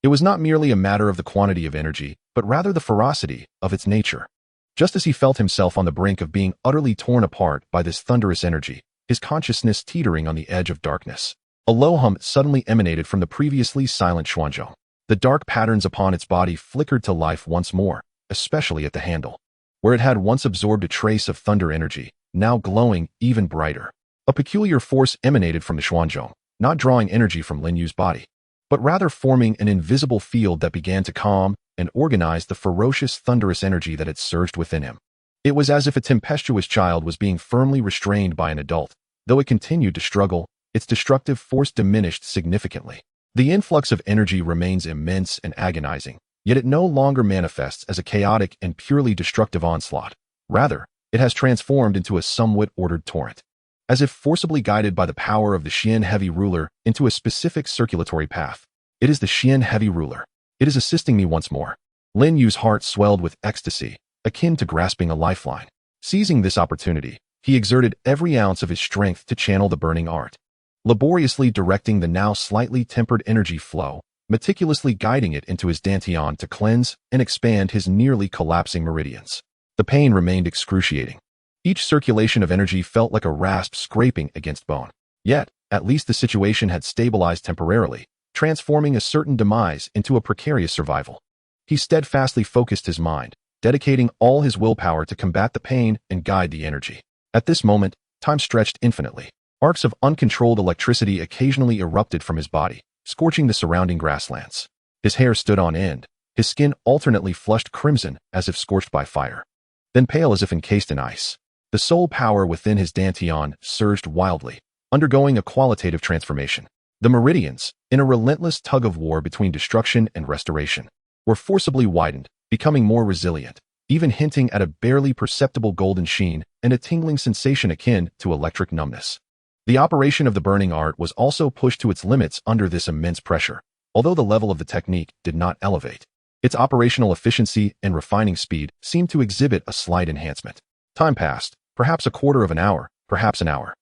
It was not merely a matter of the quantity of energy, but rather the ferocity of its nature. Just as he felt himself on the brink of being utterly torn apart by this thunderous energy, his consciousness teetering on the edge of darkness, a low hum suddenly emanated from the previously silent Xuanzhong. The dark patterns upon its body flickered to life once more, especially at the handle, where it had once absorbed a trace of thunder energy, now glowing even brighter. A peculiar force emanated from the Xuanzhong, not drawing energy from Lin Yu's body, but rather forming an invisible field that began to calm and organize the ferocious thunderous energy that had surged within him. It was as if a tempestuous child was being firmly restrained by an adult. Though it continued to struggle, its destructive force diminished significantly. The influx of energy remains immense and agonizing, yet it no longer manifests as a chaotic and purely destructive onslaught. Rather, it has transformed into a somewhat ordered torrent, as if forcibly guided by the power of the Xian Heavy Ruler into a specific circulatory path. It is the Xian Heavy Ruler. It is assisting me once more. Lin Yu's heart swelled with ecstasy, akin to grasping a lifeline. Seizing this opportunity, he exerted every ounce of his strength to channel the burning art, laboriously directing the now slightly tempered energy flow, meticulously guiding it into his dantian to cleanse and expand his nearly collapsing meridians. The pain remained excruciating. Each circulation of energy felt like a rasp scraping against bone. Yet, at least the situation had stabilized temporarily, transforming a certain demise into a precarious survival. He steadfastly focused his mind, dedicating all his willpower to combat the pain and guide the energy. At this moment, time stretched infinitely. Arcs of uncontrolled electricity occasionally erupted from his body, scorching the surrounding grasslands. His hair stood on end, his skin alternately flushed crimson as if scorched by fire, then pale as if encased in ice. The soul power within his dantian surged wildly, undergoing a qualitative transformation. The meridians, in a relentless tug-of-war between destruction and restoration, were forcibly widened, becoming more resilient, even hinting at a barely perceptible golden sheen and a tingling sensation akin to electric numbness. The operation of the burning art was also pushed to its limits under this immense pressure, although the level of the technique did not elevate. Its operational efficiency and refining speed seemed to exhibit a slight enhancement. Time passed, perhaps a quarter of an hour, perhaps an hour.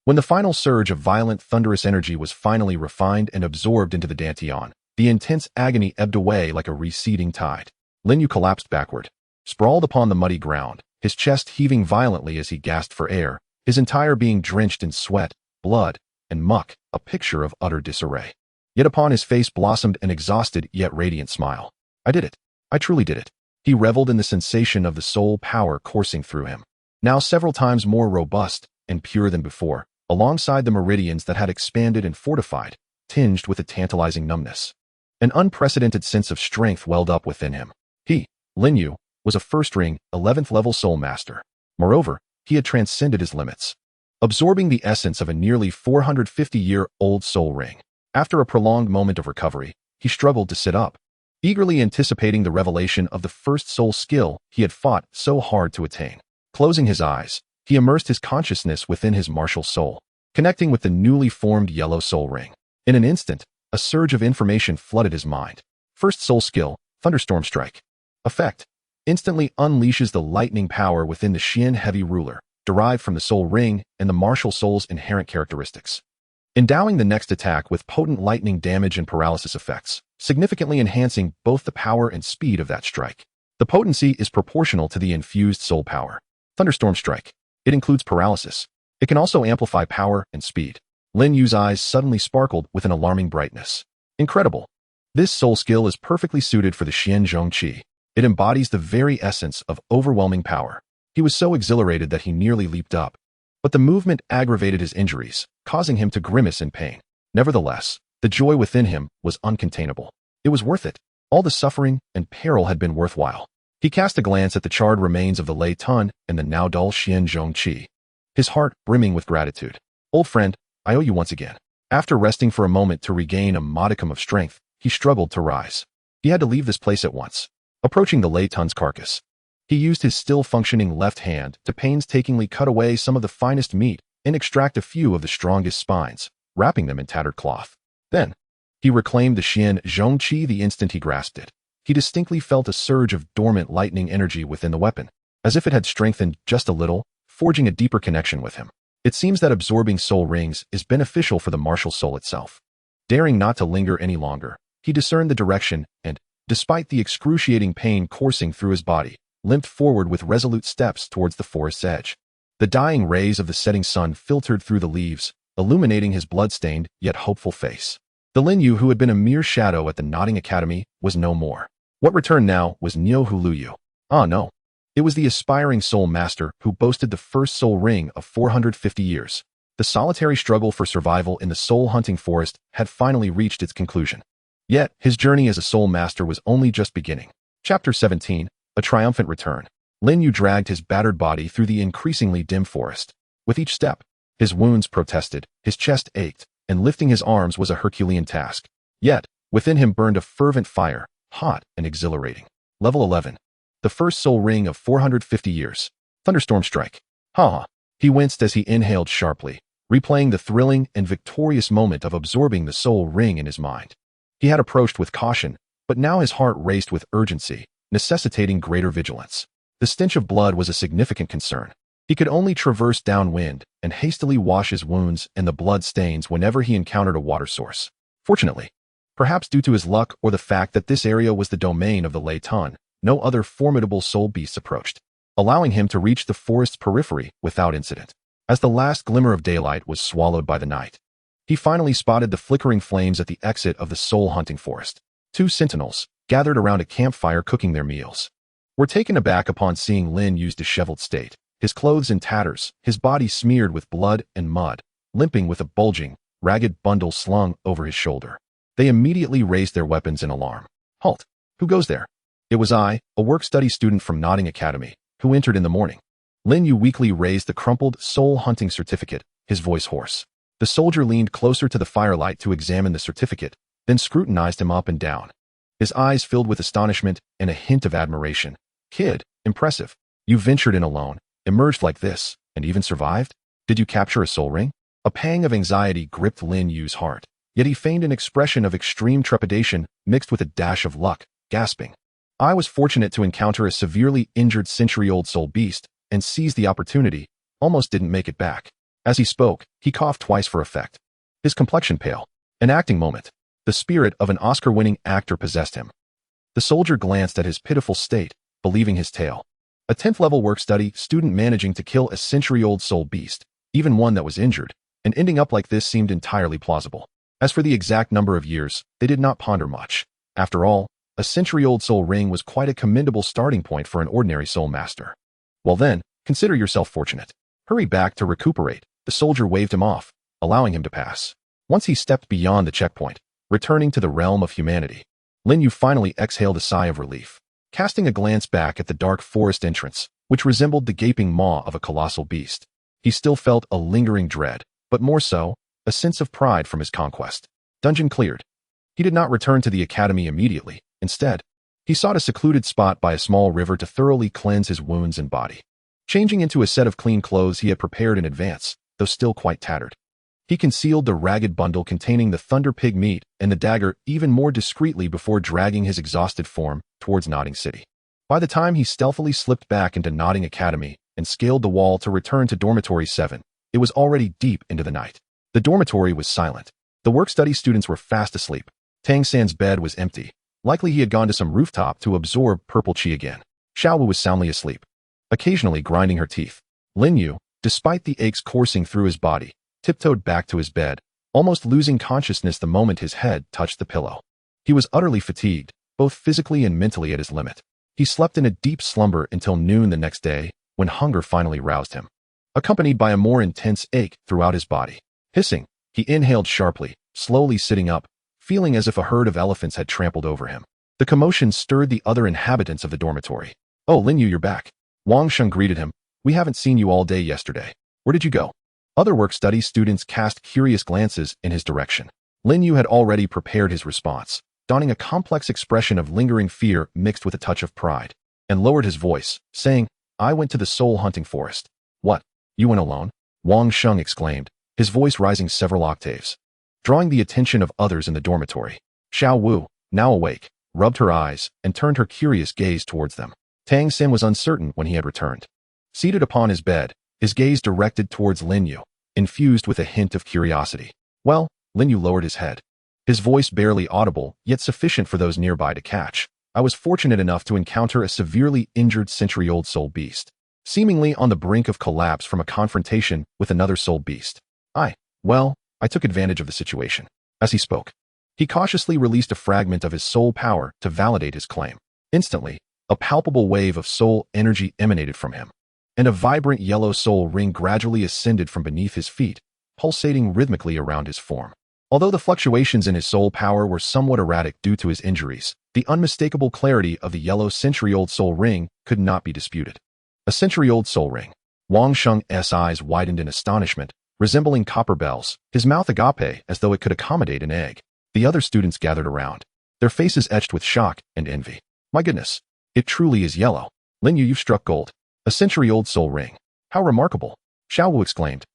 When the final surge of violent, thunderous energy was finally refined and absorbed into the dantian, the intense agony ebbed away like a receding tide. Lin Yu collapsed backward, sprawled upon the muddy ground, his chest heaving violently as he gasped for air, his entire being drenched in sweat, blood, and muck, a picture of utter disarray. Yet upon his face blossomed an exhausted yet radiant smile. I did it. I truly did it. He reveled in the sensation of the soul power coursing through him, now several times more robust and pure than before, alongside the meridians that had expanded and fortified, tinged with a tantalizing numbness. An unprecedented sense of strength welled up within him. He, Lin Yu, was a first-ring, 11th-level soul master. Moreover, he had transcended his limits, absorbing the essence of a nearly 450-year-old soul ring. After a prolonged moment of recovery, he struggled to sit up, eagerly anticipating the revelation of the first soul skill he had fought so hard to attain. Closing his eyes, he immersed his consciousness within his martial soul, connecting with the newly formed yellow soul ring. In an instant, a surge of information flooded his mind. First soul skill, Thunderstorm Strike. Effect: instantly unleashes the lightning power within the Xian Heavy Ruler, derived from the soul ring and the martial soul's inherent characteristics, endowing the next attack with potent lightning damage and paralysis effects, significantly enhancing both the power and speed of that strike. The potency is proportional to the infused soul power. Thunderstorm Strike. It includes paralysis. It can also amplify power and speed. Lin Yu's eyes suddenly sparkled with an alarming brightness. Incredible. This soul skill is perfectly suited for the Xian Zhong Qi. It embodies the very essence of overwhelming power. He was so exhilarated that he nearly leaped up. But the movement aggravated his injuries, causing him to grimace in pain. Nevertheless, the joy within him was uncontainable. It was worth it. All the suffering and peril had been worthwhile. He cast a glance at the charred remains of the Lei Tun and the now dull Xian Zhong Qi, his heart brimming with gratitude. Old friend, I owe you once again. After resting for a moment to regain a modicum of strength, he struggled to rise. He had to leave this place at once. Approaching the Lei Tun's carcass, he used his still-functioning left hand to painstakingly cut away some of the finest meat and extract a few of the strongest spines, wrapping them in tattered cloth. Then, he reclaimed the Xian Zhong Qi the instant he grasped it. He distinctly felt a surge of dormant lightning energy within the weapon, as if it had strengthened just a little, forging a deeper connection with him. It seems that absorbing soul rings is beneficial for the martial soul itself. Daring not to linger any longer, he discerned the direction and, despite the excruciating pain coursing through his body, limped forward with resolute steps towards the forest's edge. The dying rays of the setting sun filtered through the leaves, illuminating his blood-stained yet hopeful face. The Lin Yu who had been a mere shadow at the Nodding Academy was no more. What returned now was Niu Huluyu. Ah no. It was the aspiring soul master who boasted the first soul ring of 450 years. The solitary struggle for survival in the soul-hunting forest had finally reached its conclusion. Yet, his journey as a soul master was only just beginning. Chapter 17, A Triumphant Return. Lin Yu dragged his battered body through the increasingly dim forest. With each step, His wounds protested, his chest ached, and lifting his arms was a Herculean task. Yet, within him burned a fervent fire, hot and exhilarating. Level 11. The first soul ring of 450 years. Thunderstorm strike. Ha! He winced as he inhaled sharply, replaying the thrilling and victorious moment of absorbing the soul ring in his mind. He had approached with caution, but now his heart raced with urgency, necessitating greater vigilance. The stench of blood was a significant concern. He could only traverse downwind and hastily wash his wounds and the blood stains whenever he encountered a water source. Fortunately, perhaps due to his luck or the fact that this area was the domain of the Lei Tun, no other formidable soul beasts approached, allowing him to reach the forest's periphery without incident. As the last glimmer of daylight was swallowed by the night, he finally spotted the flickering flames at the exit of the soul-hunting forest. 2 sentinels, gathered around a campfire cooking their meals, were taken aback upon seeing Lin's disheveled state, his clothes in tatters, his body smeared with blood and mud, limping with a bulging, ragged bundle slung over his shoulder. They immediately raised their weapons in alarm. Halt! Who goes there? It was I, a work-study student from Notting Academy, who entered in the morning. Lin weakly raised the crumpled soul-hunting certificate, his voice hoarse. The soldier leaned closer to the firelight to examine the certificate, then scrutinized him up and down. His eyes filled with astonishment and a hint of admiration. Kid, impressive. You ventured in alone, emerged like this, and even survived? Did you capture a soul ring? A pang of anxiety gripped Lin's heart, yet he feigned an expression of extreme trepidation mixed with a dash of luck, gasping. I was fortunate to encounter a severely injured century-old soul beast and seized the opportunity, almost didn't make it back. As he spoke, he coughed twice for effect. His complexion pale. An acting moment. The spirit of an Oscar-winning actor possessed him. The soldier glanced at his pitiful state, believing his tale. A 10th-level work-study student managing to kill a century-old soul beast, even one that was injured, and ending up like this seemed entirely plausible. As for the exact number of years, they did not ponder much. After all, a century-old soul ring was quite a commendable starting point for an ordinary soul master. Well then, consider yourself fortunate. Hurry back to recuperate. The soldier waved him off, allowing him to pass. Once he stepped beyond the checkpoint, returning to the realm of humanity, Lin finally exhaled a sigh of relief. Casting a glance back at the dark forest entrance, which resembled the gaping maw of a colossal beast, he still felt a lingering dread, but more so, a sense of pride from his conquest. Dungeon cleared. He did not return to the academy immediately. Instead, he sought a secluded spot by a small river to thoroughly cleanse his wounds and body. Changing into a set of clean clothes he had prepared in advance, though still quite tattered, he concealed the ragged bundle containing the thunder pig meat and the dagger even more discreetly before dragging his exhausted form towards Notting City. By the time he stealthily slipped back into Notting Academy and scaled the wall to return to Dormitory 7, it was already deep into the night. The dormitory was silent. The work-study students were fast asleep. Tang San's bed was empty. Likely he had gone to some rooftop to absorb purple chi again. Xiaowu was soundly asleep, occasionally grinding her teeth. Lin, despite the aches coursing through his body, tiptoed back to his bed, almost losing consciousness the moment his head touched the pillow. He was utterly fatigued, both physically and mentally at his limit. He slept in a deep slumber until noon the next day, when hunger finally roused him, accompanied by a more intense ache throughout his body. Hissing, he inhaled sharply, slowly sitting up, feeling as if a herd of elephants had trampled over him. The commotion stirred the other inhabitants of the dormitory. "Oh, Lin, you're back." Wang Sheng greeted him. "We haven't seen you all day yesterday. Where did you go?" Other work-study students cast curious glances in his direction. Lin had already prepared his response, donning a complex expression of lingering fear mixed with a touch of pride, and lowered his voice, saying, "I went to the soul-hunting forest." "What? You went alone?" Wang Sheng exclaimed, his voice rising several octaves, drawing the attention of others in the dormitory. Xiaowu, now awake, rubbed her eyes and turned her curious gaze towards them. Tang San was uncertain when he had returned. Seated upon his bed, his gaze directed towards Lin, infused with a hint of curiosity. "Well," Lin lowered his head, his voice barely audible, yet sufficient for those nearby to catch. "I was fortunate enough to encounter a severely injured century-old soul beast, seemingly on the brink of collapse from a confrontation with another soul beast. I took advantage of the situation." As he spoke, he cautiously released a fragment of his soul power to validate his claim. Instantly, a palpable wave of soul energy emanated from him, and a vibrant yellow soul ring gradually ascended from beneath his feet, pulsating rhythmically around his form. Although the fluctuations in his soul power were somewhat erratic due to his injuries, the unmistakable clarity of the yellow century-old soul ring could not be disputed. A century-old soul ring. Wang Sheng's eyes widened in astonishment, resembling copper bells, his mouth agape as though it could accommodate an egg. The other students gathered around, their faces etched with shock and envy. My goodness, it truly is yellow. Lin Yu, you've struck gold. A century-old soul ring. How remarkable. Xiao Wu exclaimed,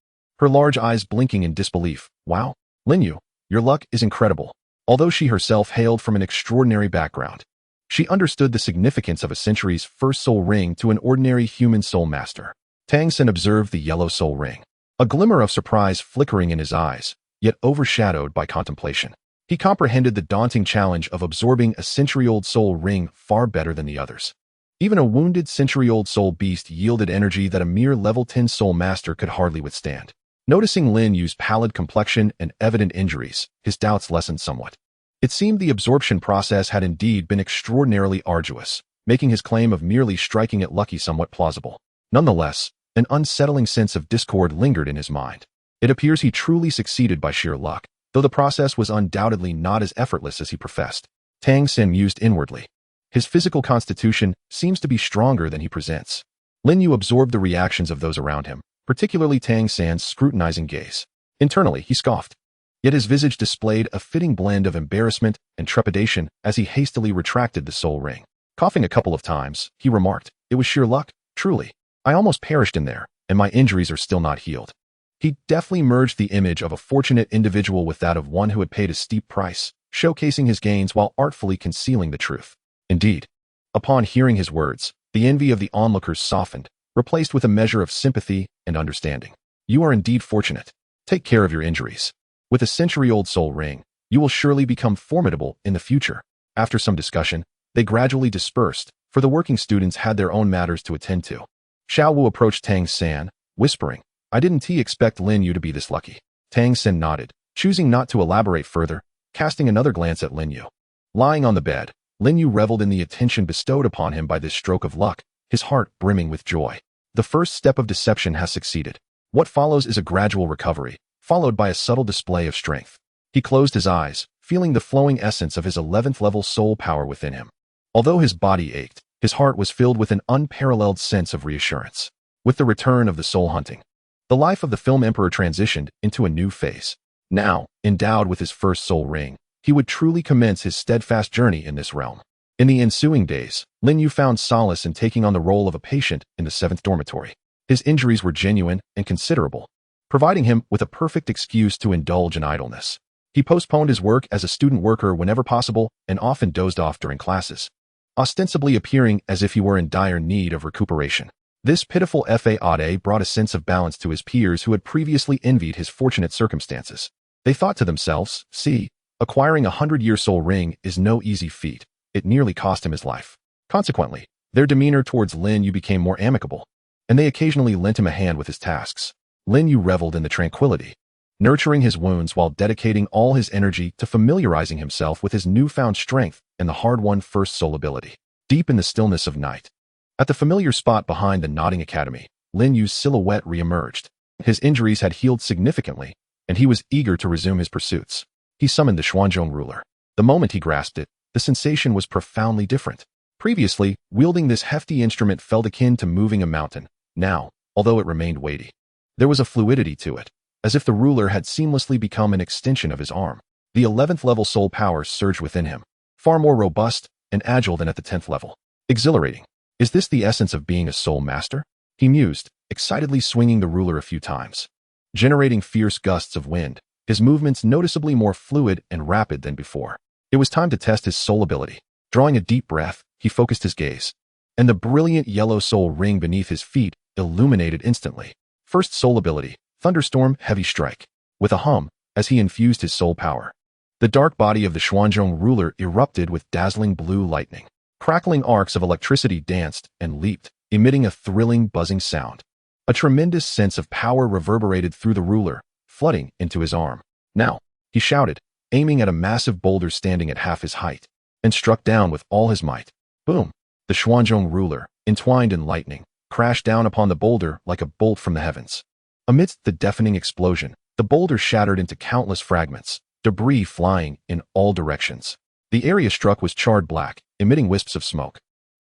her large eyes blinking in disbelief. Wow, Lin Yu, your luck is incredible. Although she herself hailed from an extraordinary background, she understood the significance of a century's first soul ring to an ordinary human soul master. Tang San observed the yellow soul ring, a glimmer of surprise flickering in his eyes, yet overshadowed by contemplation. He comprehended the daunting challenge of absorbing a century-old soul ring far better than the others. Even a wounded century-old soul beast yielded energy that a mere level 10 soul master could hardly withstand. Noticing Lin Yu's pallid complexion and evident injuries, his doubts lessened somewhat. It seemed the absorption process had indeed been extraordinarily arduous, making his claim of merely striking it lucky somewhat plausible. Nonetheless, an unsettling sense of discord lingered in his mind. It appears he truly succeeded by sheer luck, though the process was undoubtedly not as effortless as he professed. Tang San mused inwardly. His physical constitution seems to be stronger than he presents. Lin Yu absorbed the reactions of those around him, particularly Tang San's scrutinizing gaze. Internally, he scoffed. Yet his visage displayed a fitting blend of embarrassment and trepidation as he hastily retracted the soul ring. Coughing a couple of times, he remarked, it was sheer luck, truly. I almost perished in there, and my injuries are still not healed. He deftly merged the image of a fortunate individual with that of one who had paid a steep price, showcasing his gains while artfully concealing the truth. Indeed, upon hearing his words, the envy of the onlookers softened, replaced with a measure of sympathy and understanding. You are indeed fortunate. Take care of your injuries. With a century-old soul ring, you will surely become formidable in the future. After some discussion, they gradually dispersed, for the working students had their own matters to attend to. Xiao Wu approached Tang San, whispering, I didn't expect Lin Yu to be this lucky. Tang San nodded, choosing not to elaborate further, casting another glance at Lin Yu. Lying on the bed, Lin Yu reveled in the attention bestowed upon him by this stroke of luck, his heart brimming with joy. The first step of deception has succeeded. What follows is a gradual recovery, followed by a subtle display of strength. He closed his eyes, feeling the flowing essence of his 11th level soul power within him. Although his body ached, his heart was filled with an unparalleled sense of reassurance. With the return of the soul hunting, the life of the film emperor transitioned into a new phase. Now, endowed with his first soul ring, he would truly commence his steadfast journey in this realm. In the ensuing days, Lin Yu found solace in taking on the role of a patient in the 7th dormitory. His injuries were genuine and considerable, providing him with a perfect excuse to indulge in idleness. He postponed his work as a student worker whenever possible and often dozed off during classes, ostensibly appearing as if he were in dire need of recuperation. This pitiful FAAD brought a sense of balance to his peers who had previously envied his fortunate circumstances. They thought to themselves, see, acquiring a 100-year soul ring is no easy feat. It nearly cost him his life. Consequently, their demeanor towards Lin Yu became more amicable, and they occasionally lent him a hand with his tasks. Lin Yu reveled in the tranquility, nurturing his wounds while dedicating all his energy to familiarizing himself with his newfound strength and the hard-won first soul ability. Deep in the stillness of night, at the familiar spot behind the nodding academy, Lin Yu's silhouette re-emerged. His injuries had healed significantly, and he was eager to resume his pursuits. He summoned the Xuanzhong ruler. The moment he grasped it, the sensation was profoundly different. Previously, wielding this hefty instrument felt akin to moving a mountain. Now, although it remained weighty, there was a fluidity to it, as if the ruler had seamlessly become an extension of his arm. The 11th level soul power surged within him, far more robust and agile than at the 10th level. Exhilarating. Is this the essence of being a soul master? He mused, excitedly swinging the ruler a few times. Generating fierce gusts of wind, his movements noticeably more fluid and rapid than before. It was time to test his soul ability. Drawing a deep breath, he focused his gaze, and the brilliant yellow soul ring beneath his feet illuminated instantly. First soul ability, Thunderstorm Heavy Strike. With a hum, as he infused his soul power, the dark body of the Xuanzhong ruler erupted with dazzling blue lightning. Crackling arcs of electricity danced and leaped, emitting a thrilling buzzing sound. A tremendous sense of power reverberated through the ruler, flooding into his arm. Now, he shouted, aiming at a massive boulder standing at half his height, and struck down with all his might. Boom! The Xuanzhong ruler, entwined in lightning, crashed down upon the boulder like a bolt from the heavens. Amidst the deafening explosion, the boulder shattered into countless fragments, debris flying in all directions. The area struck was charred black, emitting wisps of smoke.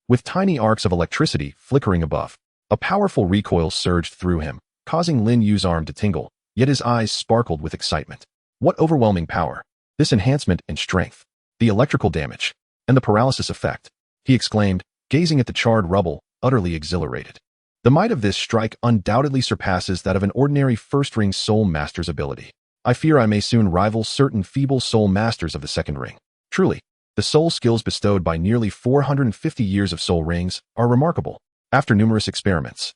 With tiny arcs of electricity flickering above, a powerful recoil surged through him, causing Lin Yu's arm to tingle, yet his eyes sparkled with excitement. What overwhelming power! This enhancement in strength, the electrical damage, and the paralysis effect, he exclaimed, gazing at the charred rubble, utterly exhilarated. The might of this strike undoubtedly surpasses that of an ordinary first-ring soul master's ability. I fear I may soon rival certain feeble soul masters of the second ring. Truly, the soul skills bestowed by nearly 450 years of soul rings are remarkable. After numerous experiments,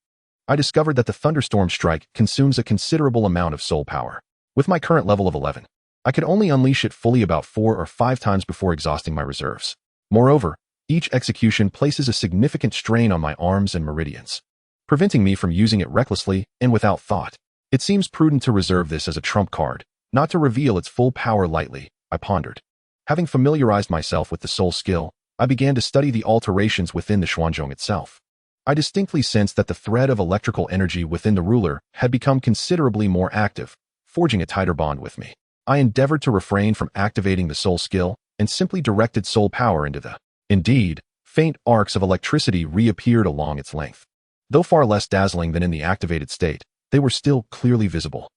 I discovered that the thunderstorm strike consumes a considerable amount of soul power. With my current level of 11, I could only unleash it fully about 4 or 5 times before exhausting my reserves. Moreover, each execution places a significant strain on my arms and meridians, preventing me from using it recklessly and without thought. It seems prudent to reserve this as a trump card, not to reveal its full power lightly, I pondered. Having familiarized myself with the soul skill, I began to study the alterations within the Xuanzhong itself. I distinctly sensed that the thread of electrical energy within the ruler had become considerably more active, forging a tighter bond with me. I endeavored to refrain from activating the soul skill and simply directed soul power into the. Indeed, faint arcs of electricity reappeared along its length. Though far less dazzling than in the activated state, they were still clearly visible.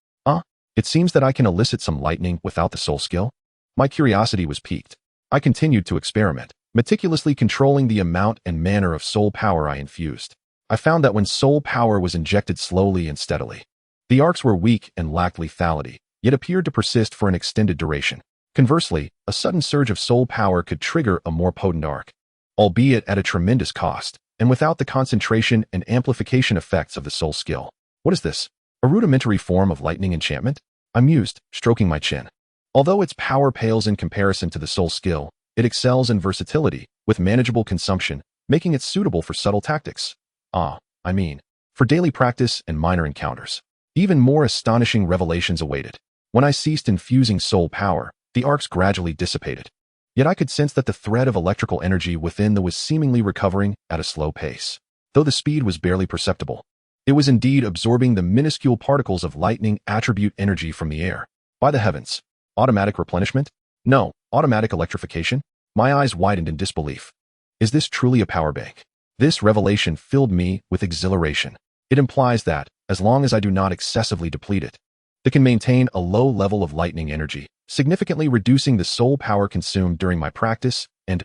It seems that I can elicit some lightning without the soul skill? My curiosity was piqued. I continued to experiment, meticulously controlling the amount and manner of soul power I infused. I found that when soul power was injected slowly and steadily, the arcs were weak and lacked lethality, yet appeared to persist for an extended duration. Conversely, a sudden surge of soul power could trigger a more potent arc, albeit at a tremendous cost, and without the concentration and amplification effects of the soul skill. What is this? A rudimentary form of lightning enchantment? I mused, stroking my chin. Although its power pales in comparison to the soul skill, it excels in versatility, with manageable consumption, making it suitable for subtle tactics. For daily practice and minor encounters. Even more astonishing revelations awaited. When I ceased infusing soul power, the arcs gradually dissipated. Yet I could sense that the thread of electrical energy within was seemingly recovering at a slow pace. Though the speed was barely perceptible, it was indeed absorbing the minuscule particles of lightning attribute energy from the air. By the heavens! Automatic replenishment? No, automatic electrification? My eyes widened in disbelief. Is this truly a power bank? This revelation filled me with exhilaration. It implies that, as long as I do not excessively deplete it, it can maintain a low level of lightning energy, significantly reducing the soul power consumed during my practice and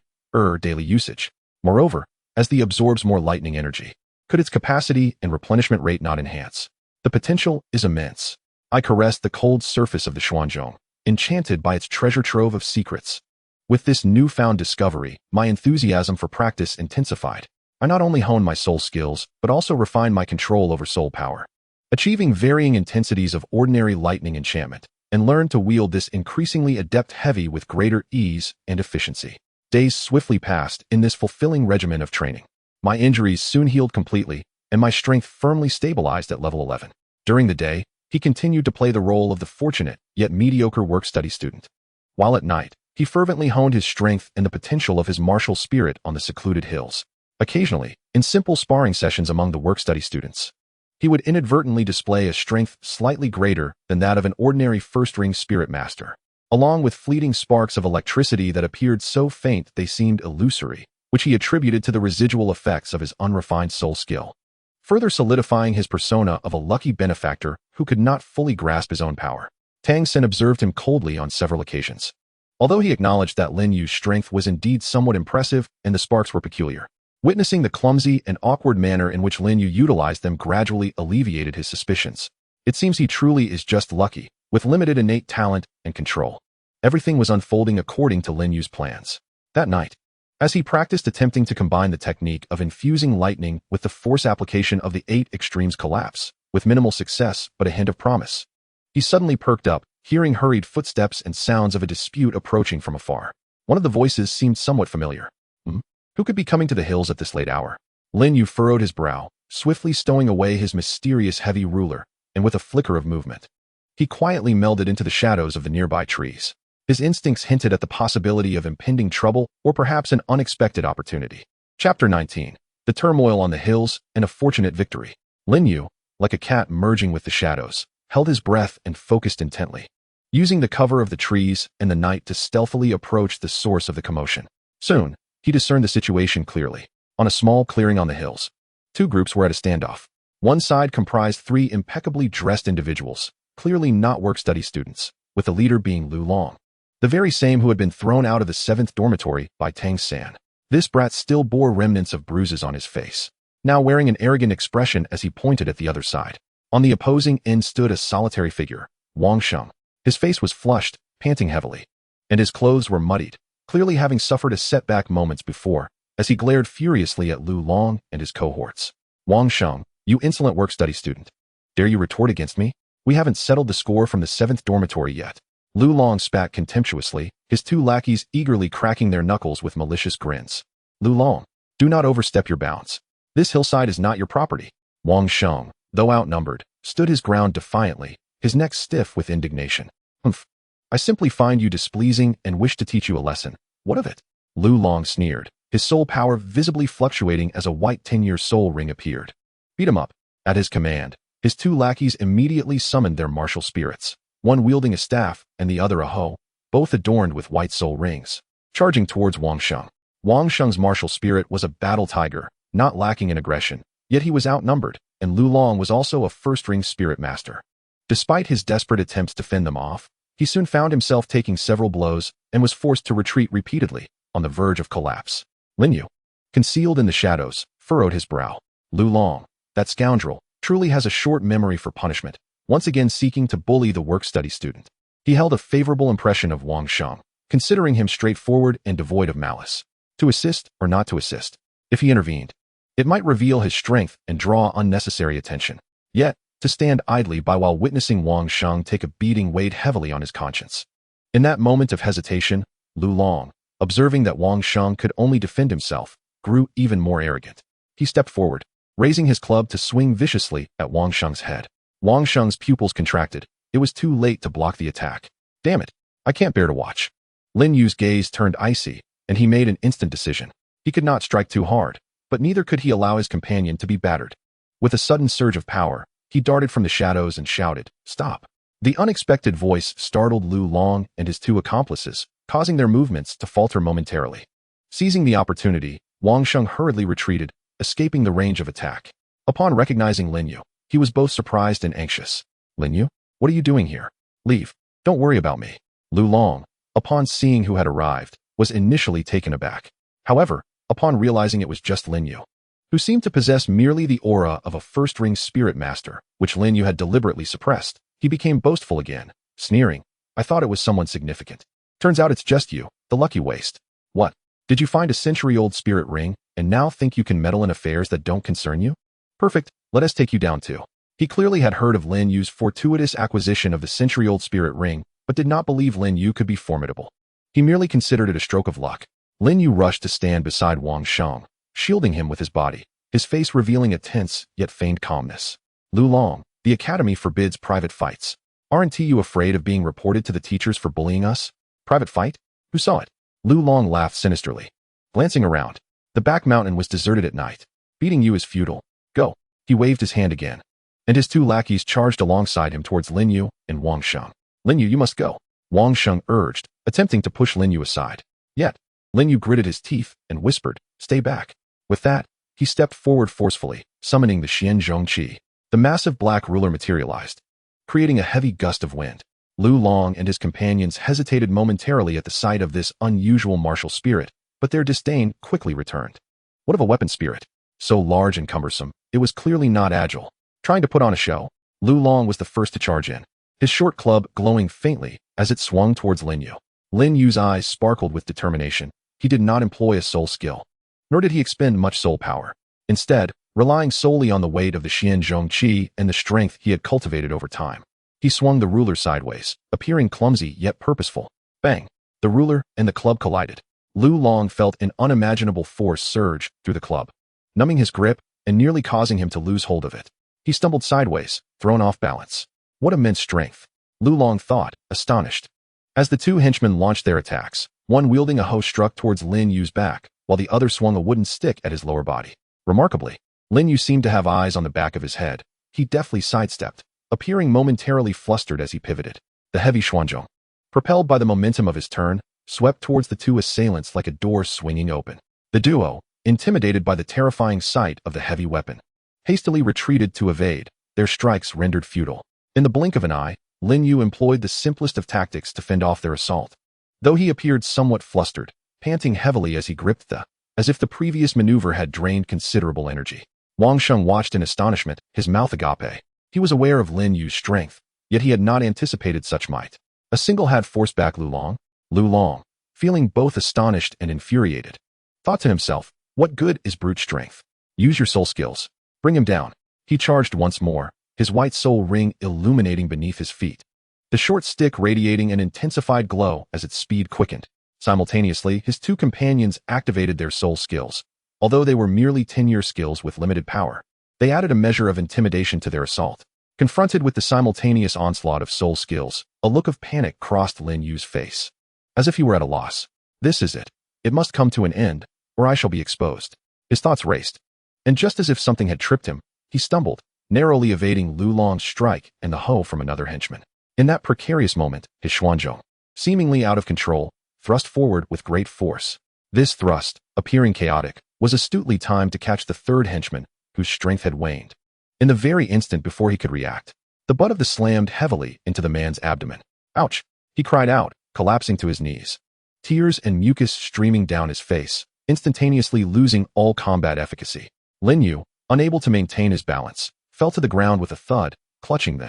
daily usage. Moreover, as the absorbs more lightning energy, could its capacity and replenishment rate not enhance? The potential is immense. I caressed the cold surface of the Xuanzhong, enchanted by its treasure trove of secrets. With this newfound discovery, my enthusiasm for practice intensified. I not only honed my soul skills, but also refined my control over soul power, achieving varying intensities of ordinary lightning enchantment, and learned to wield this increasingly adept heavy with greater ease and efficiency. Days swiftly passed in this fulfilling regimen of training. My injuries soon healed completely, and my strength firmly stabilized at level 11. During the day, he continued to play the role of the fortunate, yet mediocre work-study student. While at night, he fervently honed his strength and the potential of his martial spirit on the secluded hills. Occasionally, in simple sparring sessions among the work-study students, he would inadvertently display a strength slightly greater than that of an ordinary first-ring spirit master, along with fleeting sparks of electricity that appeared so faint they seemed illusory, which he attributed to the residual effects of his unrefined soul skill, further solidifying his persona of a lucky benefactor who could not fully grasp his own power. Tang San observed him coldly on several occasions. Although he acknowledged that Lin Yu's strength was indeed somewhat impressive and the sparks were peculiar, witnessing the clumsy and awkward manner in which Lin Yu utilized them gradually alleviated his suspicions. It seems he truly is just lucky, with limited innate talent and control. Everything was unfolding according to Lin Yu's plans. That night, as he practiced attempting to combine the technique of infusing lightning with the force application of the 8 extremes collapse, with minimal success but a hint of promise, he suddenly perked up, hearing hurried footsteps and sounds of a dispute approaching from afar. One of the voices seemed somewhat familiar. Who could be coming to the hills at this late hour? Lin Yu furrowed his brow, swiftly stowing away his mysterious heavy ruler, and with a flicker of movement, he quietly melded into the shadows of the nearby trees. His instincts hinted at the possibility of impending trouble or perhaps an unexpected opportunity. Chapter 19. The turmoil on the hills and a fortunate victory. Lin Yu, like a cat merging with the shadows, held his breath and focused intently, using the cover of the trees and the night to stealthily approach the source of the commotion. Soon, he discerned the situation clearly. On a small clearing on the hills, 2 groups were at a standoff. One side comprised 3 impeccably dressed individuals, clearly not work-study students, with the leader being Lu Long, the very same who had been thrown out of the 7th dormitory by Tang San. This brat still bore remnants of bruises on his face, now wearing an arrogant expression as he pointed at the other side. On the opposing end stood a solitary figure, Wang Sheng. His face was flushed, panting heavily, and his clothes were muddied, clearly having suffered a setback moments before, as he glared furiously at Lu Long and his cohorts. Wang Sheng, you insolent work-study student. Dare you retort against me? We haven't settled the score from the 7th dormitory yet. Lu Long spat contemptuously, his 2 lackeys eagerly cracking their knuckles with malicious grins. Lu Long, do not overstep your bounds. This hillside is not your property. Wang Sheng, though outnumbered, stood his ground defiantly, his neck stiff with indignation. Humph. I simply find you displeasing and wish to teach you a lesson. What of it? Lu Long sneered, his soul power visibly fluctuating as a white 10-year soul ring appeared. Beat him up. At his command, his 2 lackeys immediately summoned their martial spirits, one wielding a staff and the other a hoe, both adorned with white soul rings, charging towards Wang Sheng. Wang Sheng's martial spirit was a battle tiger, not lacking in aggression, yet he was outnumbered, and Lu Long was also a first-ring spirit master. Despite his desperate attempts to fend them off, he soon found himself taking several blows and was forced to retreat repeatedly, on the verge of collapse. Lin Yu, concealed in the shadows, furrowed his brow. Lu Long, that scoundrel, truly has a short memory for punishment, once again seeking to bully the work-study student. He held a favorable impression of Wang Sheng, considering him straightforward and devoid of malice. To assist or not to assist? If he intervened, it might reveal his strength and draw unnecessary attention. Yet, to stand idly by while witnessing Wang Sheng take a beating weighed heavily on his conscience. In that moment of hesitation, Lu Long, observing that Wang Sheng could only defend himself, grew even more arrogant. He stepped forward, raising his club to swing viciously at Wang Sheng's head. Wang Sheng's pupils contracted. It was too late to block the attack. Damn it, I can't bear to watch. Lin Yu's gaze turned icy, and he made an instant decision. He could not strike too hard, but neither could he allow his companion to be battered. With a sudden surge of power, he darted from the shadows and shouted, "Stop!" The unexpected voice startled Lu Long and his 2 accomplices, causing their movements to falter momentarily. Seizing the opportunity, Wang Sheng hurriedly retreated, escaping the range of attack. Upon recognizing Lin Yu, he was both surprised and anxious. Lin Yu, what are you doing here? Leave. Don't worry about me. Lu Long, upon seeing who had arrived, was initially taken aback. However, upon realizing it was just Lin Yu, who seemed to possess merely the aura of a first-ring spirit master, which Lin Yu had deliberately suppressed, he became boastful again, sneering, I thought it was someone significant. Turns out it's just you, the lucky waste. What? Did you find a century-old spirit ring, and now think you can meddle in affairs that don't concern you? Perfect, let us take you down too. He clearly had heard of Lin Yu's fortuitous acquisition of the century-old spirit ring, but did not believe Lin Yu could be formidable. He merely considered it a stroke of luck. Lin Yu rushed to stand beside Wang Sheng, shielding him with his body, his face revealing a tense yet feigned calmness. Lu Long, the academy forbids private fights. Aren't you afraid of being reported to the teachers for bullying us? Private fight? Who saw it? Lu Long laughed sinisterly. Glancing around, the back mountain was deserted at night. Beating you is futile. Go. He waved his hand again, and his 2 lackeys charged alongside him towards Lin Yu and Wang Sheng. Lin Yu, you must go, Wang Sheng urged, attempting to push Lin Yu aside. Yet, Lin Yu gritted his teeth and whispered, stay back. With that, he stepped forward forcefully, summoning the Xianzhong Qi. The massive black ruler materialized, creating a heavy gust of wind. Lu Long and his companions hesitated momentarily at the sight of this unusual martial spirit, but their disdain quickly returned. What of a weapon spirit? So large and cumbersome, it was clearly not agile. Trying to put on a show, Lu Long was the first to charge in, his short club glowing faintly as it swung towards Lin Yu. Lin Yu's eyes sparkled with determination. He did not employ a soul skill, nor did he expend much soul power. Instead, relying solely on the weight of the Xianzhong Qi and the strength he had cultivated over time, he swung the ruler sideways, appearing clumsy yet purposeful. Bang! The ruler and the club collided. Lu Long felt an unimaginable force surge through the club, numbing his grip and nearly causing him to lose hold of it. He stumbled sideways, thrown off balance. What immense strength! Lu Long thought, astonished. As the 2 henchmen launched their attacks, one wielding a hoe struck towards Lin Yu's back, while the other swung a wooden stick at his lower body. Remarkably, Lin Yu seemed to have eyes on the back of his head. He deftly sidestepped, appearing momentarily flustered as he pivoted. The heavy Xuanzhong, propelled by the momentum of his turn, swept towards the 2 assailants like a door swinging open. The duo, intimidated by the terrifying sight of the heavy weapon, hastily retreated to evade, their strikes rendered futile. In the blink of an eye, Lin Yu employed the simplest of tactics to fend off their assault. Though he appeared somewhat flustered, panting heavily as he gripped as if the previous maneuver had drained considerable energy. Wang Sheng watched in astonishment, his mouth agape. He was aware of Lin Yu's strength, yet he had not anticipated such might. A single had forced back Lu Long. Lu Long, feeling both astonished and infuriated, thought to himself, what good is brute strength? Use your soul skills. Bring him down. He charged once more, his white soul ring illuminating beneath his feet. The short stick radiating an intensified glow as its speed quickened. Simultaneously, his two companions activated their soul skills. Although they were merely 10-year skills with limited power, they added a measure of intimidation to their assault. Confronted with the simultaneous onslaught of soul skills, a look of panic crossed Lin Yu's face. As if he were at a loss. This is it. It must come to an end, or I shall be exposed. His thoughts raced. And just as if something had tripped him, he stumbled, narrowly evading Lu Long's strike and the hoe from another henchman. In that precarious moment, his Xuanzhong, seemingly out of control, thrust forward with great force. This thrust, appearing chaotic, was astutely timed to catch the third henchman, whose strength had waned. In the very instant before he could react, the butt of the slammed heavily into the man's abdomen. Ouch! He cried out, collapsing to his knees. Tears and mucus streaming down his face, instantaneously losing all combat efficacy. Lin Yu, unable to maintain his balance, fell to the ground with a thud, clutching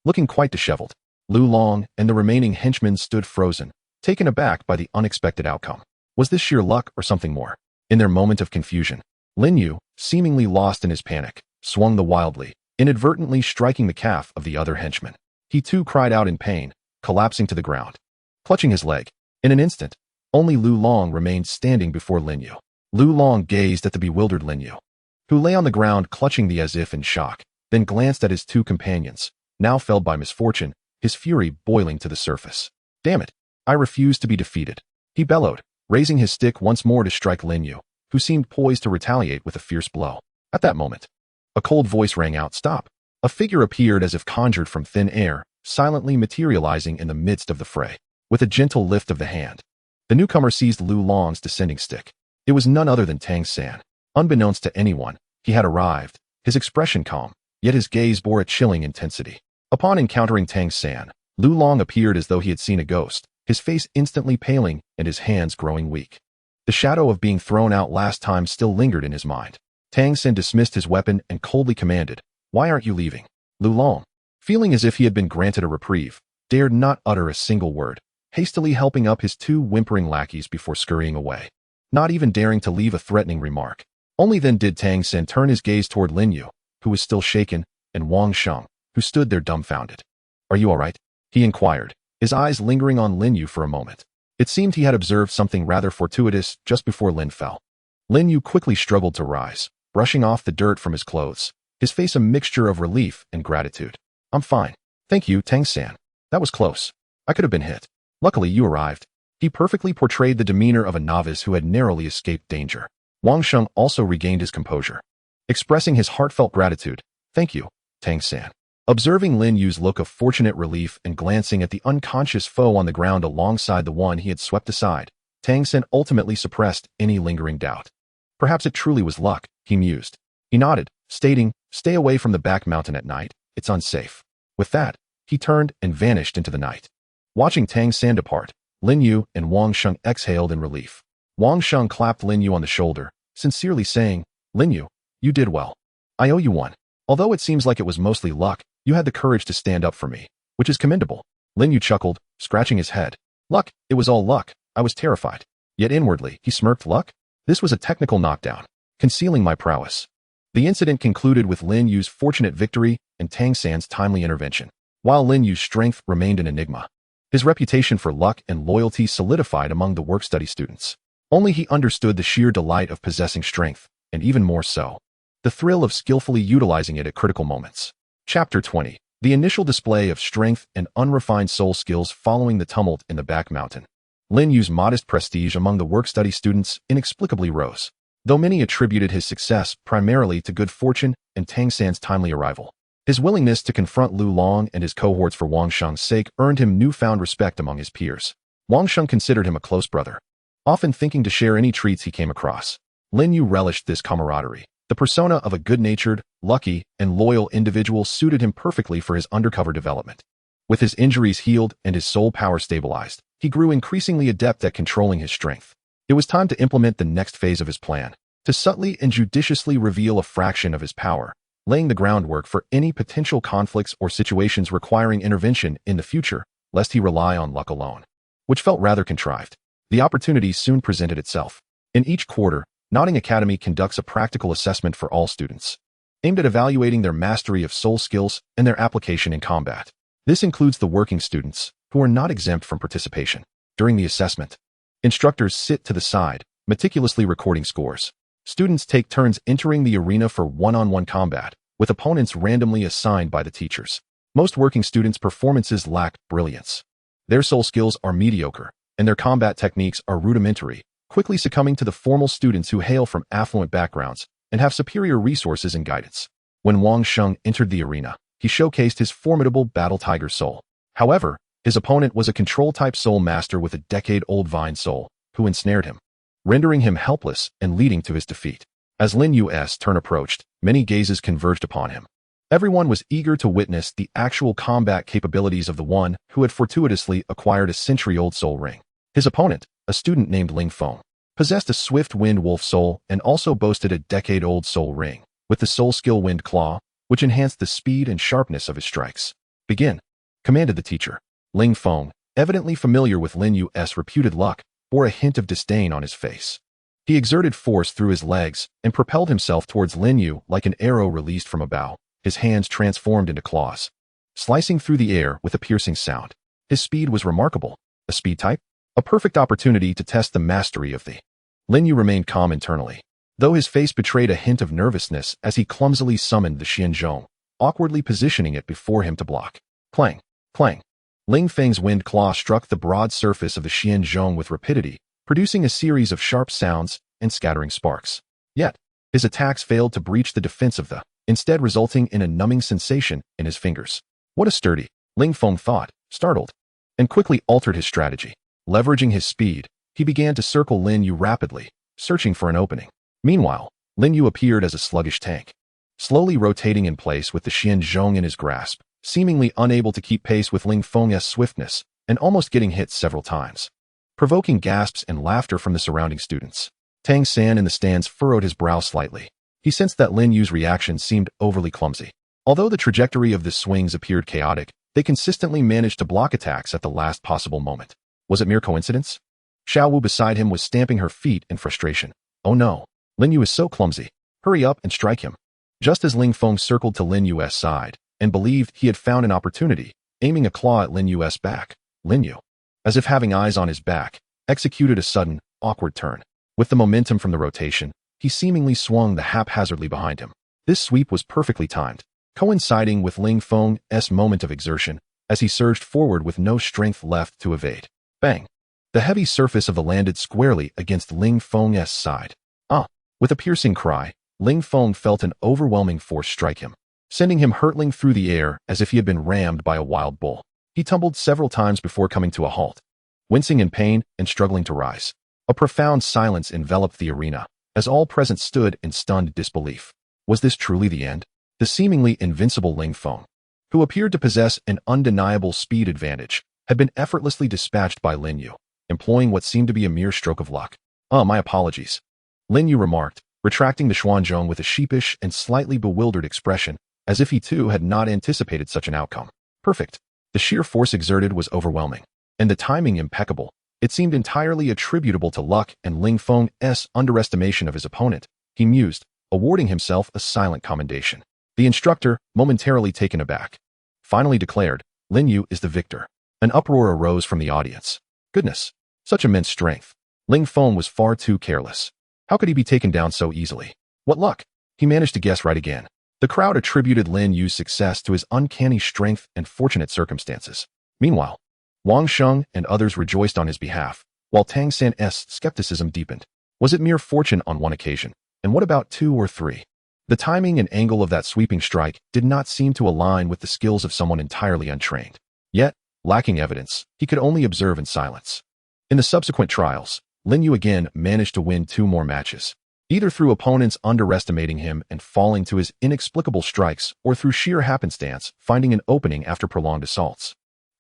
looking quite disheveled. Lu Long and the remaining henchmen stood frozen, taken aback by the unexpected outcome. Was this sheer luck or something more? In their moment of confusion, Lin Yu, seemingly lost in his panic, swung wildly, inadvertently striking the calf of the other henchman. He too cried out in pain, collapsing to the ground. Clutching his leg, in an instant, only Lu Long remained standing before Lin Yu. Lu Long gazed at the bewildered Lin Yu, who lay on the ground clutching as if in shock, then glanced at his two companions, now felled by misfortune, his fury boiling to the surface. Damn it! I refuse to be defeated, he bellowed, raising his stick once more to strike Lin Yu, who seemed poised to retaliate with a fierce blow. At that moment, a cold voice rang out, "Stop!" A figure appeared as if conjured from thin air, silently materializing in the midst of the fray. With a gentle lift of the hand, the newcomer seized Lu Long's descending stick. It was none other than Tang San. Unbeknownst to anyone, he had arrived, his expression calm, yet his gaze bore a chilling intensity. Upon encountering Tang San, Lu Long appeared as though he had seen a ghost, his face instantly paling and his hands growing weak. The shadow of being thrown out last time still lingered in his mind. Tang San dismissed his weapon and coldly commanded, "Why aren't you leaving?" Lu Long, feeling as if he had been granted a reprieve, dared not utter a single word, hastily helping up his two whimpering lackeys before scurrying away, not even daring to leave a threatening remark. Only then did Tang San turn his gaze toward Lin Yu, who was still shaken, and Wang Sheng, who stood there dumbfounded. "Are you all right?" he inquired, his eyes lingering on Lin Yu for a moment. It seemed he had observed something rather fortuitous just before Lin fell. Lin Yu quickly struggled to rise, brushing off the dirt from his clothes, his face a mixture of relief and gratitude. "I'm fine. Thank you, Tang San. That was close. I could have been hit. Luckily you arrived." He perfectly portrayed the demeanor of a novice who had narrowly escaped danger. Wang Sheng also regained his composure, expressing his heartfelt gratitude. "Thank you, Tang San." Observing Lin Yu's look of fortunate relief and glancing at the unconscious foe on the ground alongside the one he had swept aside, Tang San ultimately suppressed any lingering doubt. Perhaps it truly was luck, he mused. He nodded, stating, "Stay away from the back mountain at night, it's unsafe." With that, he turned and vanished into the night. Watching Tang San depart, Lin Yu and Wang Sheng exhaled in relief. Wang Sheng clapped Lin Yu on the shoulder, sincerely saying, "Lin Yu, you did well. I owe you one. Although it seems like it was mostly luck, you had the courage to stand up for me, which is commendable." Lin Yu chuckled, scratching his head. "Luck, it was all luck. I was terrified." Yet inwardly, he smirked. "Luck? This was a technical knockdown, concealing my prowess." The incident concluded with Lin Yu's fortunate victory and Tang San's timely intervention, while Lin Yu's strength remained an enigma. His reputation for luck and loyalty solidified among the work-study students. Only he understood the sheer delight of possessing strength, and even more so, the thrill of skillfully utilizing it at critical moments. Chapter 20. The initial display of strength and unrefined soul skills following the tumult in the back mountain. Lin Yu's modest prestige among the work-study students inexplicably rose, though many attributed his success primarily to good fortune and Tang San's timely arrival. His willingness to confront Lu Long and his cohorts for Wang Sheng's sake earned him newfound respect among his peers. Wang Sheng considered him a close brother, often thinking to share any treats he came across. Lin Yu relished this camaraderie. The persona of a good-natured, lucky, and loyal individual suited him perfectly for his undercover development. With his injuries healed and his soul power stabilized, he grew increasingly adept at controlling his strength. It was time to implement the next phase of his plan, to subtly and judiciously reveal a fraction of his power, laying the groundwork for any potential conflicts or situations requiring intervention in the future, lest he rely on luck alone. Which felt rather contrived. The opportunity soon presented itself. In each quarter, Nodding Academy conducts a practical assessment for all students, aimed at evaluating their mastery of soul skills and their application in combat. This includes the working students, who are not exempt from participation. During the assessment, instructors sit to the side, meticulously recording scores. Students take turns entering the arena for one-on-one combat, with opponents randomly assigned by the teachers. Most working students' performances lack brilliance. Their soul skills are mediocre, and their combat techniques are rudimentary, quickly succumbing to the formal students who hail from affluent backgrounds and have superior resources and guidance. When Wang Sheng entered the arena, he showcased his formidable Battle Tiger soul. However, his opponent was a control-type soul master with a decade-old Vine soul, who ensnared him, rendering him helpless and leading to his defeat. As Lin Yu's turn approached, many gazes converged upon him. Everyone was eager to witness the actual combat capabilities of the one who had fortuitously acquired a century-old soul ring. His opponent, a student named Lin Feng, possessed a swift wind wolf soul and also boasted a decade-old soul ring, with the soul skill Wind Claw, which enhanced the speed and sharpness of his strikes. "Begin," commanded the teacher. Lin Feng, evidently familiar with Lin Yu's reputed luck, bore a hint of disdain on his face. He exerted force through his legs and propelled himself towards Lin Yu like an arrow released from a bow, his hands transformed into claws, slicing through the air with a piercing sound. His speed was remarkable. A speed type? A perfect opportunity to test the mastery of the. Lin Yu remained calm internally, though his face betrayed a hint of nervousness as he clumsily summoned the Xianzhong, awkwardly positioning it before him to block. Clang! Clang! Lin Feng's wind claw struck the broad surface of the Xianzhong with rapidity, producing a series of sharp sounds and scattering sparks. Yet, his attacks failed to breach the defense of the, instead resulting in a numbing sensation in his fingers. What a sturdy, Lin Feng thought, startled, and quickly altered his strategy. Leveraging his speed, he began to circle Lin Yu rapidly, searching for an opening. Meanwhile, Lin Yu appeared as a sluggish tank, slowly rotating in place with the Xianzhong in his grasp, seemingly unable to keep pace with Lin Feng's swiftness, and almost getting hit several times, provoking gasps and laughter from the surrounding students. Tang San in the stands furrowed his brow slightly. He sensed that Lin Yu's reaction seemed overly clumsy. Although the trajectory of the swings appeared chaotic, they consistently managed to block attacks at the last possible moment. Was it mere coincidence? Xiao Wu beside him was stamping her feet in frustration. Oh no, Lin Yu is so clumsy. Hurry up and strike him. Just as Lin Feng circled to Lin Yu's side and believed he had found an opportunity, aiming a claw at Lin Yu's back, Lin Yu, as if having eyes on his back, executed a sudden, awkward turn. With the momentum from the rotation, he seemingly swung the haphazardly behind him. This sweep was perfectly timed, coinciding with Lin Feng's moment of exertion, as he surged forward with no strength left to evade. Bang! The heavy surface of the landed squarely against Lin Feng's side. Ah! With a piercing cry, Lin Feng felt an overwhelming force strike him, sending him hurtling through the air as if he had been rammed by a wild bull. He tumbled several times before coming to a halt, wincing in pain and struggling to rise. A profound silence enveloped the arena, as all present stood in stunned disbelief. Was this truly the end? The seemingly invincible Lin Feng, who appeared to possess an undeniable speed advantage, had been effortlessly dispatched by Lin Yu, employing what seemed to be a mere stroke of luck. My apologies," Lin Yu remarked, retracting the Xuanzhong with a sheepish and slightly bewildered expression, as if he too had not anticipated such an outcome. Perfect. The sheer force exerted was overwhelming, and the timing impeccable. It seemed entirely attributable to luck and Lin Feng's underestimation of his opponent, he mused, awarding himself a silent commendation. The instructor, momentarily taken aback, finally declared, "Lin Yu is the victor." An uproar arose from the audience. Goodness, such immense strength. Lin Feng was far too careless. How could he be taken down so easily? What luck! He managed to guess right again. The crowd attributed Lin Yu's success to his uncanny strength and fortunate circumstances. Meanwhile, Wang Sheng and others rejoiced on his behalf, while Tang San's skepticism deepened. Was it mere fortune on one occasion? And what about 2 or 3? The timing and angle of that sweeping strike did not seem to align with the skills of someone entirely untrained. Yet, lacking evidence, he could only observe in silence. In the subsequent trials, Lin Yu again managed to win 2 more matches, either through opponents underestimating him and falling to his inexplicable strikes or through sheer happenstance finding an opening after prolonged assaults.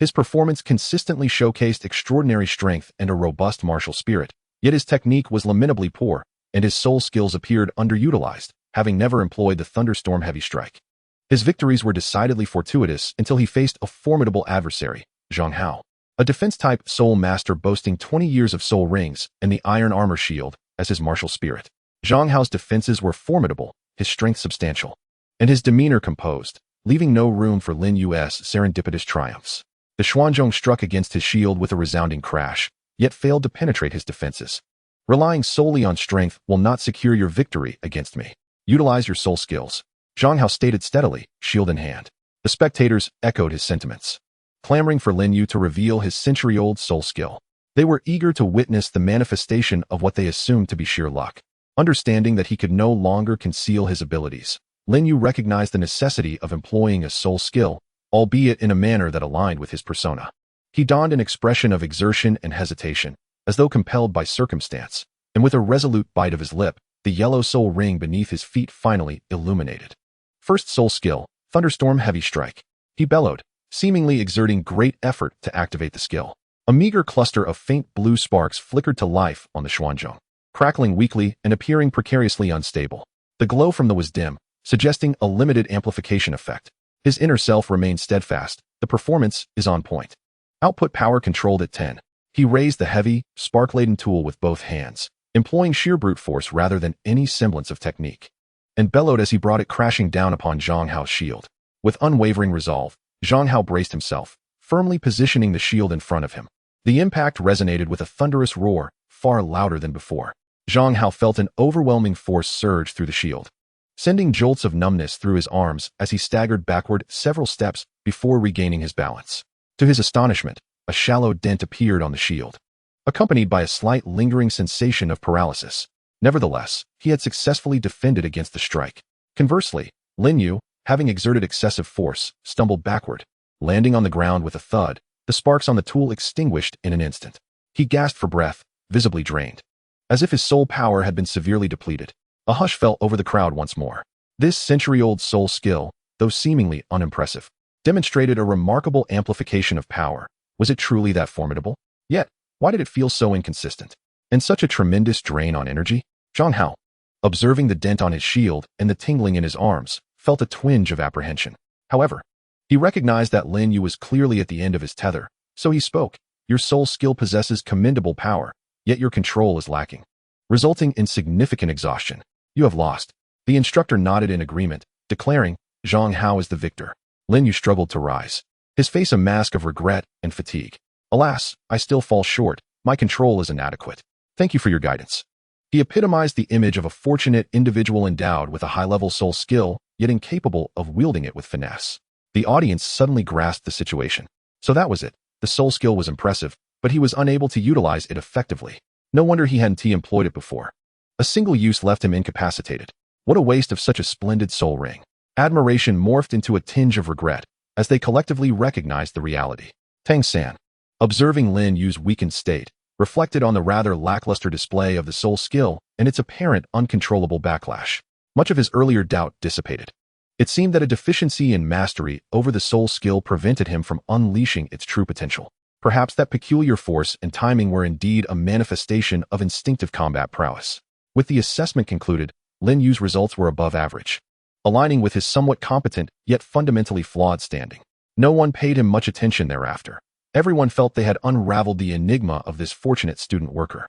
His performance consistently showcased extraordinary strength and a robust martial spirit, yet his technique was lamentably poor, and his soul skills appeared underutilized, having never employed the thunderstorm heavy strike. His victories were decidedly fortuitous until he faced a formidable adversary, Zhang Hao, a defense-type soul master boasting 20 years of soul rings and the iron armor shield as his martial spirit. Zhang Hao's defenses were formidable, his strength substantial, and his demeanor composed, leaving no room for Lin Yu's serendipitous triumphs. The Xuanzhong struck against his shield with a resounding crash, yet failed to penetrate his defenses. Relying solely on strength will not secure your victory against me. Utilize your soul skills, Zhang Hao stated steadily, shield in hand. The spectators echoed his sentiments, clamoring for Lin Yu to reveal his century-old soul skill. They were eager to witness the manifestation of what they assumed to be sheer luck. Understanding that he could no longer conceal his abilities, Lin Yu recognized the necessity of employing a soul skill, albeit in a manner that aligned with his persona. He donned an expression of exertion and hesitation, as though compelled by circumstance, and with a resolute bite of his lip, the yellow soul ring beneath his feet finally illuminated. First soul skill, Thunderstorm Heavy Strike. He bellowed, seemingly exerting great effort to activate the skill. A meager cluster of faint blue sparks flickered to life on the Xuanzhong, crackling weakly and appearing precariously unstable. The glow from them was dim, suggesting a limited amplification effect. His inner self remained steadfast. The performance is on point. Output power controlled at 10. He raised the heavy, spark-laden tool with both hands, employing sheer brute force rather than any semblance of technique, and bellowed as he brought it crashing down upon Zhang Hao's shield. With unwavering resolve, Zhang Hao braced himself, firmly positioning the shield in front of him. The impact resonated with a thunderous roar, far louder than before. Zhang Hao felt an overwhelming force surge through the shield, sending jolts of numbness through his arms as he staggered backward several steps before regaining his balance. To his astonishment, a shallow dent appeared on the shield, accompanied by a slight lingering sensation of paralysis. Nevertheless, he had successfully defended against the strike. Conversely, Lin Yu, having exerted excessive force, stumbled backward, landing on the ground with a thud, the sparks on the tool extinguished in an instant. He gasped for breath, visibly drained, as if his soul power had been severely depleted. A hush fell over the crowd once more. This century-old soul skill, though seemingly unimpressive, demonstrated a remarkable amplification of power. Was it truly that formidable? Yet, why did it feel so inconsistent? And such a tremendous drain on energy? Zhang Hao, observing the dent on his shield and the tingling in his arms, felt a twinge of apprehension. However, he recognized that Lin Yu was clearly at the end of his tether, so he spoke. Your soul skill possesses commendable power, yet your control is lacking, resulting in significant exhaustion. You have lost. The instructor nodded in agreement, declaring, Zhang Hao is the victor. Lin Yu struggled to rise, his face a mask of regret and fatigue. Alas, I still fall short. My control is inadequate. Thank you for your guidance. He epitomized the image of a fortunate individual endowed with a high-level soul skill, yet incapable of wielding it with finesse. The audience suddenly grasped the situation. So that was it. The soul skill was impressive, but he was unable to utilize it effectively. No wonder he hadn't employed it before. A single use left him incapacitated. What a waste of such a splendid soul ring. Admiration morphed into a tinge of regret as they collectively recognized the reality. Tang San, observing Lin Yu's weakened state, reflected on the rather lackluster display of the soul skill and its apparent uncontrollable backlash. Much of his earlier doubt dissipated. It seemed that a deficiency in mastery over the soul skill prevented him from unleashing its true potential. Perhaps that peculiar force and timing were indeed a manifestation of instinctive combat prowess. With the assessment concluded, Lin Yu's results were above average, aligning with his somewhat competent yet fundamentally flawed standing. No one paid him much attention thereafter. Everyone felt they had unraveled the enigma of this fortunate student worker.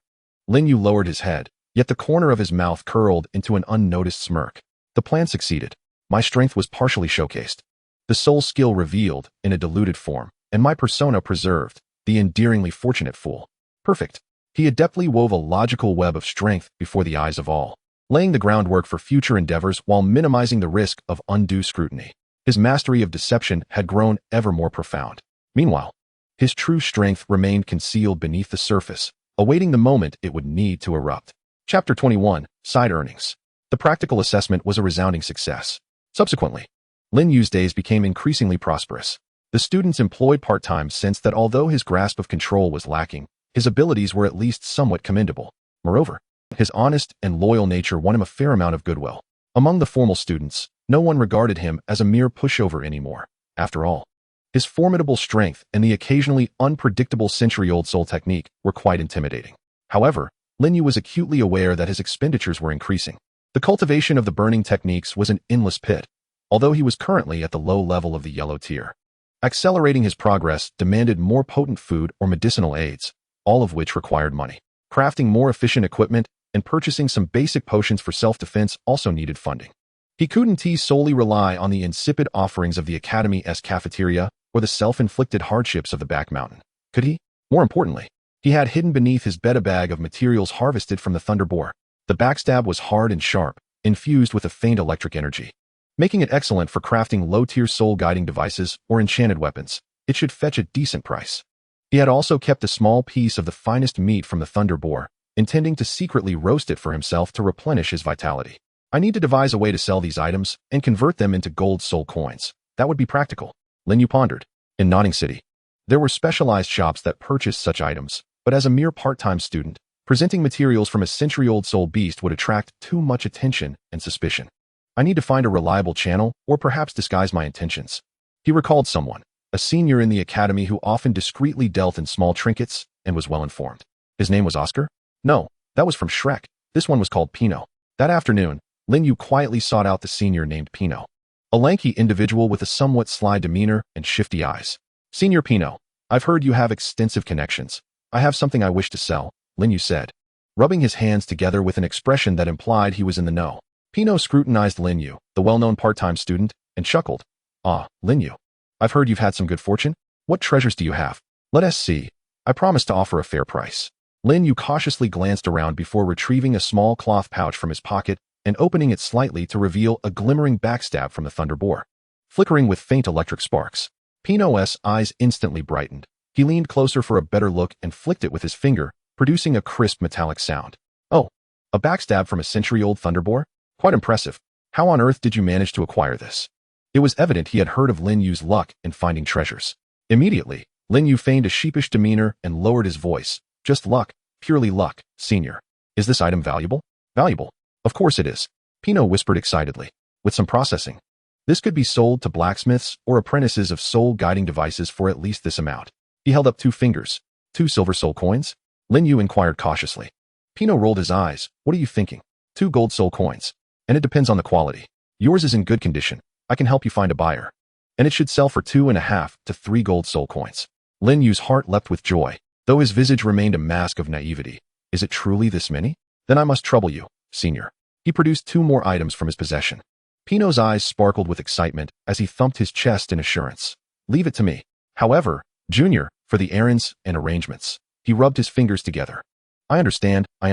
Lin Yu lowered his head, yet the corner of his mouth curled into an unnoticed smirk. The plan succeeded. My strength was partially showcased, the soul skill revealed in a diluted form, and my persona preserved, the endearingly fortunate fool. Perfect. He adeptly wove a logical web of strength before the eyes of all, laying the groundwork for future endeavors while minimizing the risk of undue scrutiny. His mastery of deception had grown ever more profound. Meanwhile, his true strength remained concealed beneath the surface, awaiting the moment it would need to erupt. Chapter 21, Side Earnings. The practical assessment was a resounding success. Subsequently, Lin Yu's days became increasingly prosperous. The students employed part-time sensed that although his grasp of control was lacking, his abilities were at least somewhat commendable. Moreover, his honest and loyal nature won him a fair amount of goodwill. Among the formal students, no one regarded him as a mere pushover anymore. After all, His formidable strength and the occasionally unpredictable century-old soul technique were quite intimidating. However, Lin Yu was acutely aware that his expenditures were increasing. The cultivation of the burning techniques was an endless pit, although he was currently at the low level of the yellow tier. Accelerating his progress demanded more potent food or medicinal aids, all of which required money. Crafting more efficient equipment and purchasing some basic potions for self-defense also needed funding. He couldn't solely rely on the insipid offerings of the Academy's cafeteria or the self-inflicted hardships of the back mountain, could he? More importantly, he had hidden beneath his bed a bag of materials harvested from the thunder boar. The backstab was hard and sharp, infused with a faint electric energy, making it excellent for crafting low-tier soul-guiding devices or enchanted weapons. It should fetch a decent price. He had also kept a small piece of the finest meat from the thunder boar, intending to secretly roast it for himself to replenish his vitality. I need to devise a way to sell these items and convert them into gold soul coins. That would be practical, Lin Yu pondered. In Nodding City, there were specialized shops that purchased such items, but as a mere part-time student, presenting materials from a century-old soul beast would attract too much attention and suspicion. I need to find a reliable channel or perhaps disguise my intentions. He recalled someone, a senior in the academy who often discreetly dealt in small trinkets and was well informed. His name was Oscar? No, that was from Shrek. This one was called Pino. That afternoon, Lin Yu quietly sought out the senior named Pino, a lanky individual with a somewhat sly demeanor and shifty eyes. Senior Pino, I've heard you have extensive connections. I have something I wish to sell, Lin Yu said, rubbing his hands together with an expression that implied he was in the know. Pino scrutinized Lin Yu, the well-known part-time student, and chuckled. Ah, Lin Yu, I've heard you've had some good fortune. What treasures do you have? Let us see. I promise to offer a fair price. Lin Yu cautiously glanced around before retrieving a small cloth pouch from his pocket and opening it slightly to reveal a glimmering backstab from the thunder boar, flickering with faint electric sparks. Pino's eyes instantly brightened. He leaned closer for a better look and flicked it with his finger, producing a crisp metallic sound. Oh, a backstab from a century-old thunder boar? Quite impressive. How on earth did you manage to acquire this? It was evident he had heard of Lin Yu's luck in finding treasures. Immediately, Lin Yu feigned a sheepish demeanor and lowered his voice. Just luck, purely luck, senior. Is this item valuable? Valuable. Of course it is, Pino whispered excitedly. With some processing, this could be sold to blacksmiths or apprentices of soul-guiding devices for at least this amount. He held up 2 fingers. 2 silver soul coins? Lin Yu inquired cautiously. Pino rolled his eyes. What are you thinking? 2 gold soul coins. And it depends on the quality. Yours is in good condition. I can help you find a buyer. And it should sell for 2.5 to 3 gold soul coins. Lin Yu's heart leapt with joy, though his visage remained a mask of naivety. Is it truly this many? Then I must trouble you, senior. He produced 2 more items from his possession. Pino's eyes sparkled with excitement as he thumped his chest in assurance. Leave it to me. However, Junior, for the errands and arrangements. He rubbed his fingers together. I understand. A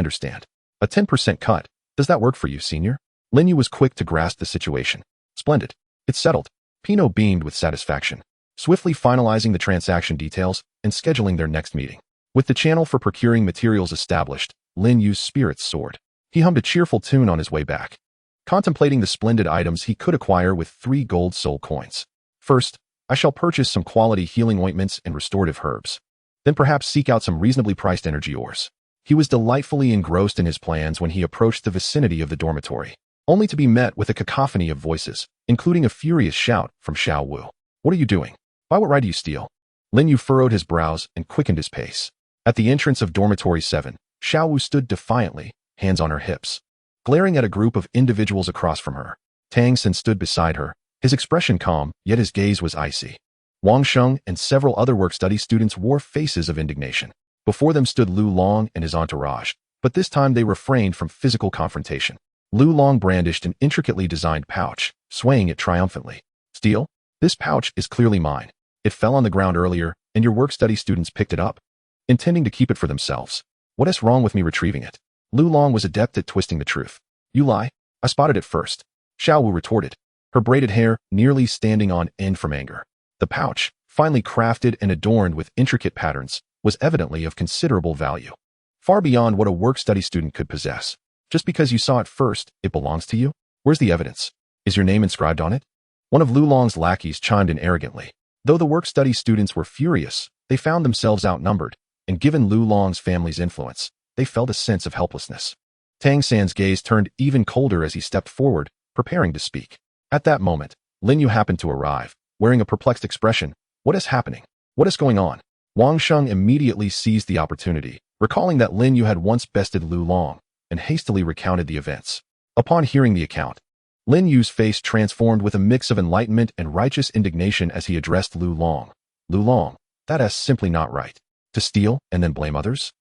10% cut. Does that work for you, senior? Lin Yu was quick to grasp the situation. Splendid. It's settled. Pino beamed with satisfaction, swiftly finalizing the transaction details and scheduling their next meeting. With the channel for procuring materials established, Lin Yu's spirits soared. He hummed a cheerful tune on his way back, contemplating the splendid items he could acquire with 3 gold soul coins. First, I shall purchase some quality healing ointments and restorative herbs. Then perhaps seek out some reasonably priced energy ores. He was delightfully engrossed in his plans when he approached the vicinity of the dormitory, only to be met with a cacophony of voices, including a furious shout from Xiao Wu. What are you doing? By what right do you steal? Lin Yu furrowed his brows and quickened his pace. At the entrance of Dormitory 7, Xiao Wu stood defiantly, hands on her hips, glaring at a group of individuals across from her. Tang San stood beside her, his expression calm, yet his gaze was icy. Wang Sheng and several other work-study students wore faces of indignation. Before them stood Lu Long and his entourage, but this time they refrained from physical confrontation. Lu Long brandished an intricately designed pouch, swaying it triumphantly. Steal? This pouch is clearly mine. It fell on the ground earlier, and your work-study students picked it up, intending to keep it for themselves. What is wrong with me retrieving it? Lu Long was adept at twisting the truth. You lie. I spotted it first, Xiao Wu retorted, her braided hair nearly standing on end from anger. The pouch, finely crafted and adorned with intricate patterns, was evidently of considerable value, far beyond what a work-study student could possess. Just because you saw it first, it belongs to you? Where's the evidence? Is your name inscribed on it? One of Lu Long's lackeys chimed in arrogantly. Though the work-study students were furious, they found themselves outnumbered, and given Lu Long's family's influence, they felt a sense of helplessness. Tang San's gaze turned even colder as he stepped forward, preparing to speak. At that moment, Lin Yu happened to arrive, wearing a perplexed expression, What is happening? What is going on? Wang Sheng immediately seized the opportunity, recalling that Lin Yu had once bested Lu Long, and hastily recounted the events. Upon hearing the account, Lin Yu's face transformed with a mix of enlightenment and righteous indignation as he addressed Lu Long. Lu Long, that is simply not right. To steal and then blame others?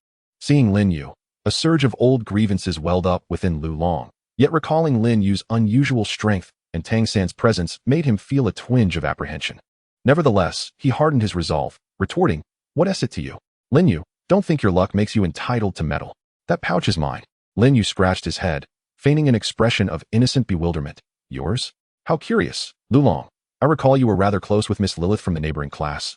Seeing Lin Yu, a surge of old grievances welled up within Lu Long, yet recalling Lin Yu's unusual strength and Tang San's presence made him feel a twinge of apprehension. Nevertheless, he hardened his resolve, retorting, "What is it to you? Lin Yu, don't think your luck makes you entitled to meddle. That pouch is mine." Lin Yu scratched his head, feigning an expression of innocent bewilderment. "Yours? How curious. Lu Long, I recall you were rather close with Miss Lilith from the neighboring class.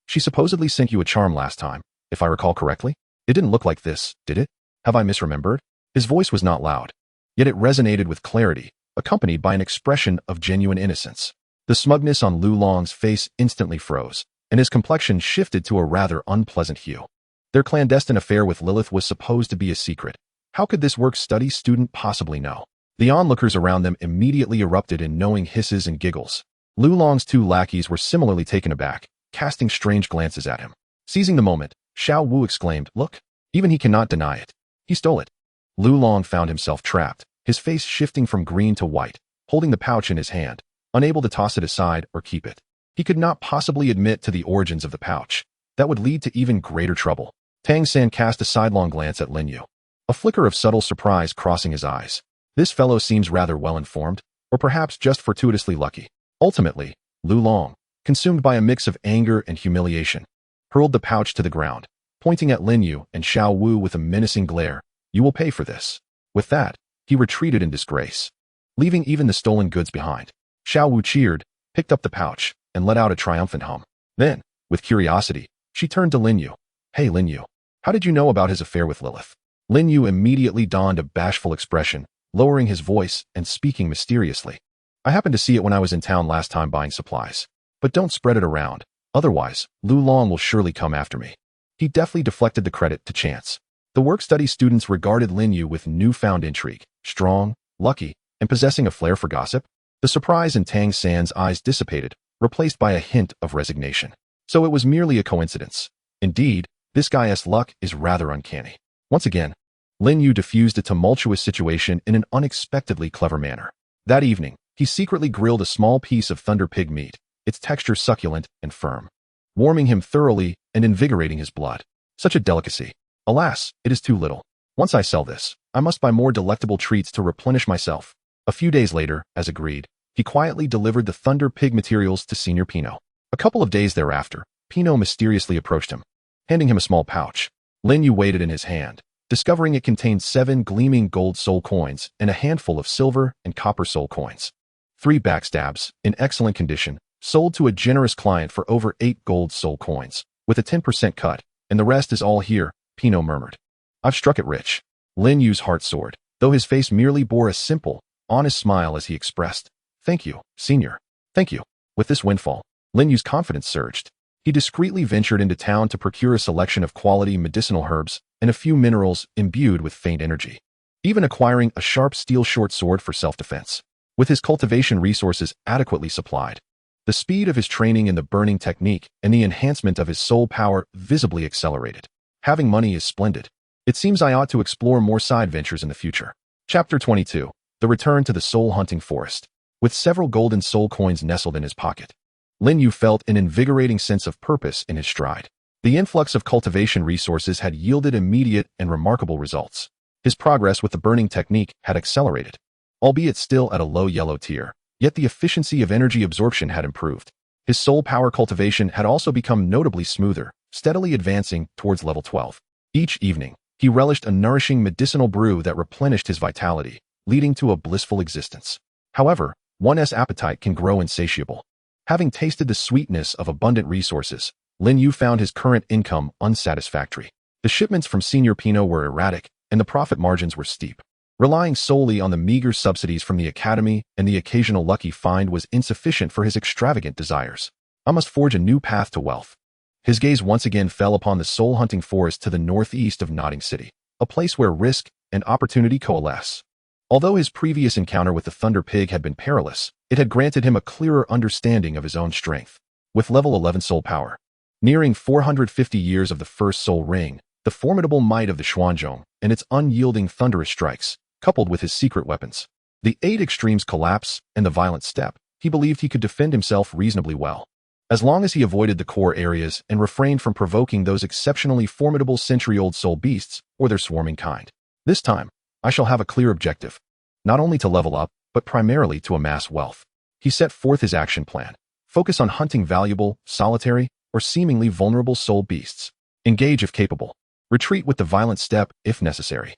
She supposedly sent you a charm last time, if I recall correctly. It didn't look like this, did it? Have I misremembered?" His voice was not loud, yet it resonated with clarity, accompanied by an expression of genuine innocence. The smugness on Lu Long's face instantly froze, and his complexion shifted to a rather unpleasant hue. Their clandestine affair with Lilith was supposed to be a secret. How could this work-study student possibly know? The onlookers around them immediately erupted in knowing hisses and giggles. Lu Long's two lackeys were similarly taken aback, casting strange glances at him. Seizing the moment, Xiao Wu exclaimed, "Look, even he cannot deny it. He stole it." Lu Long found himself trapped, his face shifting from green to white, holding the pouch in his hand, unable to toss it aside or keep it. He could not possibly admit to the origins of the pouch. That would lead to even greater trouble. Tang San cast a sidelong glance at Lin Yu, a flicker of subtle surprise crossing his eyes. This fellow seems rather well-informed, or perhaps just fortuitously lucky. Ultimately, Lu Long, consumed by a mix of anger and humiliation, hurled the pouch to the ground, pointing at Lin Yu and Xiao Wu with a menacing glare. "You will pay for this." With that, he retreated in disgrace, leaving even the stolen goods behind. Xiao Wu cheered, picked up the pouch, and let out a triumphant hum. Then, with curiosity, she turned to Lin Yu. "Hey Lin Yu, how did you know about his affair with Lilith?" Lin Yu immediately donned a bashful expression, lowering his voice and speaking mysteriously. "I happened to see it when I was in town last time buying supplies. But don't spread it around, otherwise, Lu Long will surely come after me." He deftly deflected the credit to chance. The work-study students regarded Lin Yu with newfound intrigue, strong, lucky, and possessing a flair for gossip. The surprise in Tang San's eyes dissipated, replaced by a hint of resignation. So it was merely a coincidence. Indeed, this guy's luck is rather uncanny. Once again, Lin Yu diffused a tumultuous situation in an unexpectedly clever manner. That evening, he secretly grilled a small piece of thunder pig meat, its texture succulent and firm, warming him thoroughly and invigorating his blood. Such a delicacy. Alas, it is too little. Once I sell this, I must buy more delectable treats to replenish myself. A few days later, as agreed, he quietly delivered the thunder pig materials to Senior Pino. A couple of days thereafter, Pino mysteriously approached him, handing him a small pouch. Lin Yu weighed it in his hand, discovering it contained 7 gleaming gold soul coins and a handful of silver and copper soul coins. 3 backstabs, in excellent condition, sold to a generous client for over 8 gold soul coins, with a 10% cut, and the rest is all here, Pino murmured. "I've struck it rich." Lin Yu's heart soared, though his face merely bore a simple, honest smile as he expressed, "Thank you, Senior. Thank you." With this windfall, Lin Yu's confidence surged. He discreetly ventured into town to procure a selection of quality medicinal herbs and a few minerals imbued with faint energy, even acquiring a sharp steel short sword for self-defense. With his cultivation resources adequately supplied, the speed of his training in the burning technique and the enhancement of his soul power visibly accelerated. Having money is splendid. It seems I ought to explore more side ventures in the future. Chapter 22. The Return to the Soul-Hunting Forest. With several golden soul coins nestled in his pocket, Lin Yu felt an invigorating sense of purpose in his stride. The influx of cultivation resources had yielded immediate and remarkable results. His progress with the burning technique had accelerated, albeit still at a low yellow tier, yet the efficiency of energy absorption had improved. His soul power cultivation had also become notably smoother, steadily advancing towards level 12. Each evening, he relished a nourishing medicinal brew that replenished his vitality, leading to a blissful existence. However, one's appetite can grow insatiable. Having tasted the sweetness of abundant resources, Lin Yu found his current income unsatisfactory. The shipments from Senior Pino were erratic, and the profit margins were steep. Relying solely on the meager subsidies from the academy and the occasional lucky find was insufficient for his extravagant desires. I must forge a new path to wealth. His gaze once again fell upon the soul-hunting forest to the northeast of Notting City, a place where risk and opportunity coalesce. Although his previous encounter with the Thunder Pig had been perilous, it had granted him a clearer understanding of his own strength. with level 11 soul power. Nearing 450 years of the first soul ring, the formidable might of the Xuanzhong and its unyielding thunderous strikes, coupled with his secret weapons, the 8 extremes collapse and the violent step, he believed he could defend himself reasonably well. As long as he avoided the core areas and refrained from provoking those exceptionally formidable century-old soul beasts or their swarming kind. This time, I shall have a clear objective, not only to level up, but primarily to amass wealth. He set forth his action plan. Focus on hunting valuable, solitary, or seemingly vulnerable soul beasts. Engage if capable. Retreat with the violent step if necessary.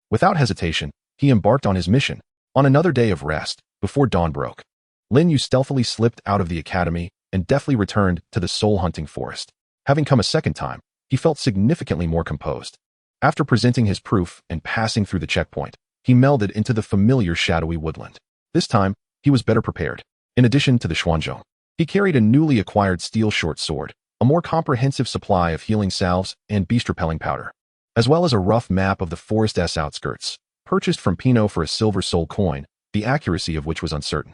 Without hesitation, he embarked on his mission. On another day of rest, before dawn broke, Lin Yu stealthily slipped out of the academy and deftly returned to the soul-hunting forest. Having come a second time, he felt significantly more composed. After presenting his proof and passing through the checkpoint, he melded into the familiar shadowy woodland. This time, he was better prepared. In addition to the Xuanzhong, he carried a newly acquired steel short sword, a more comprehensive supply of healing salves and beast-repelling powder, as well as a rough map of the forest's outskirts, purchased from Pino for a silver soul coin, the accuracy of which was uncertain.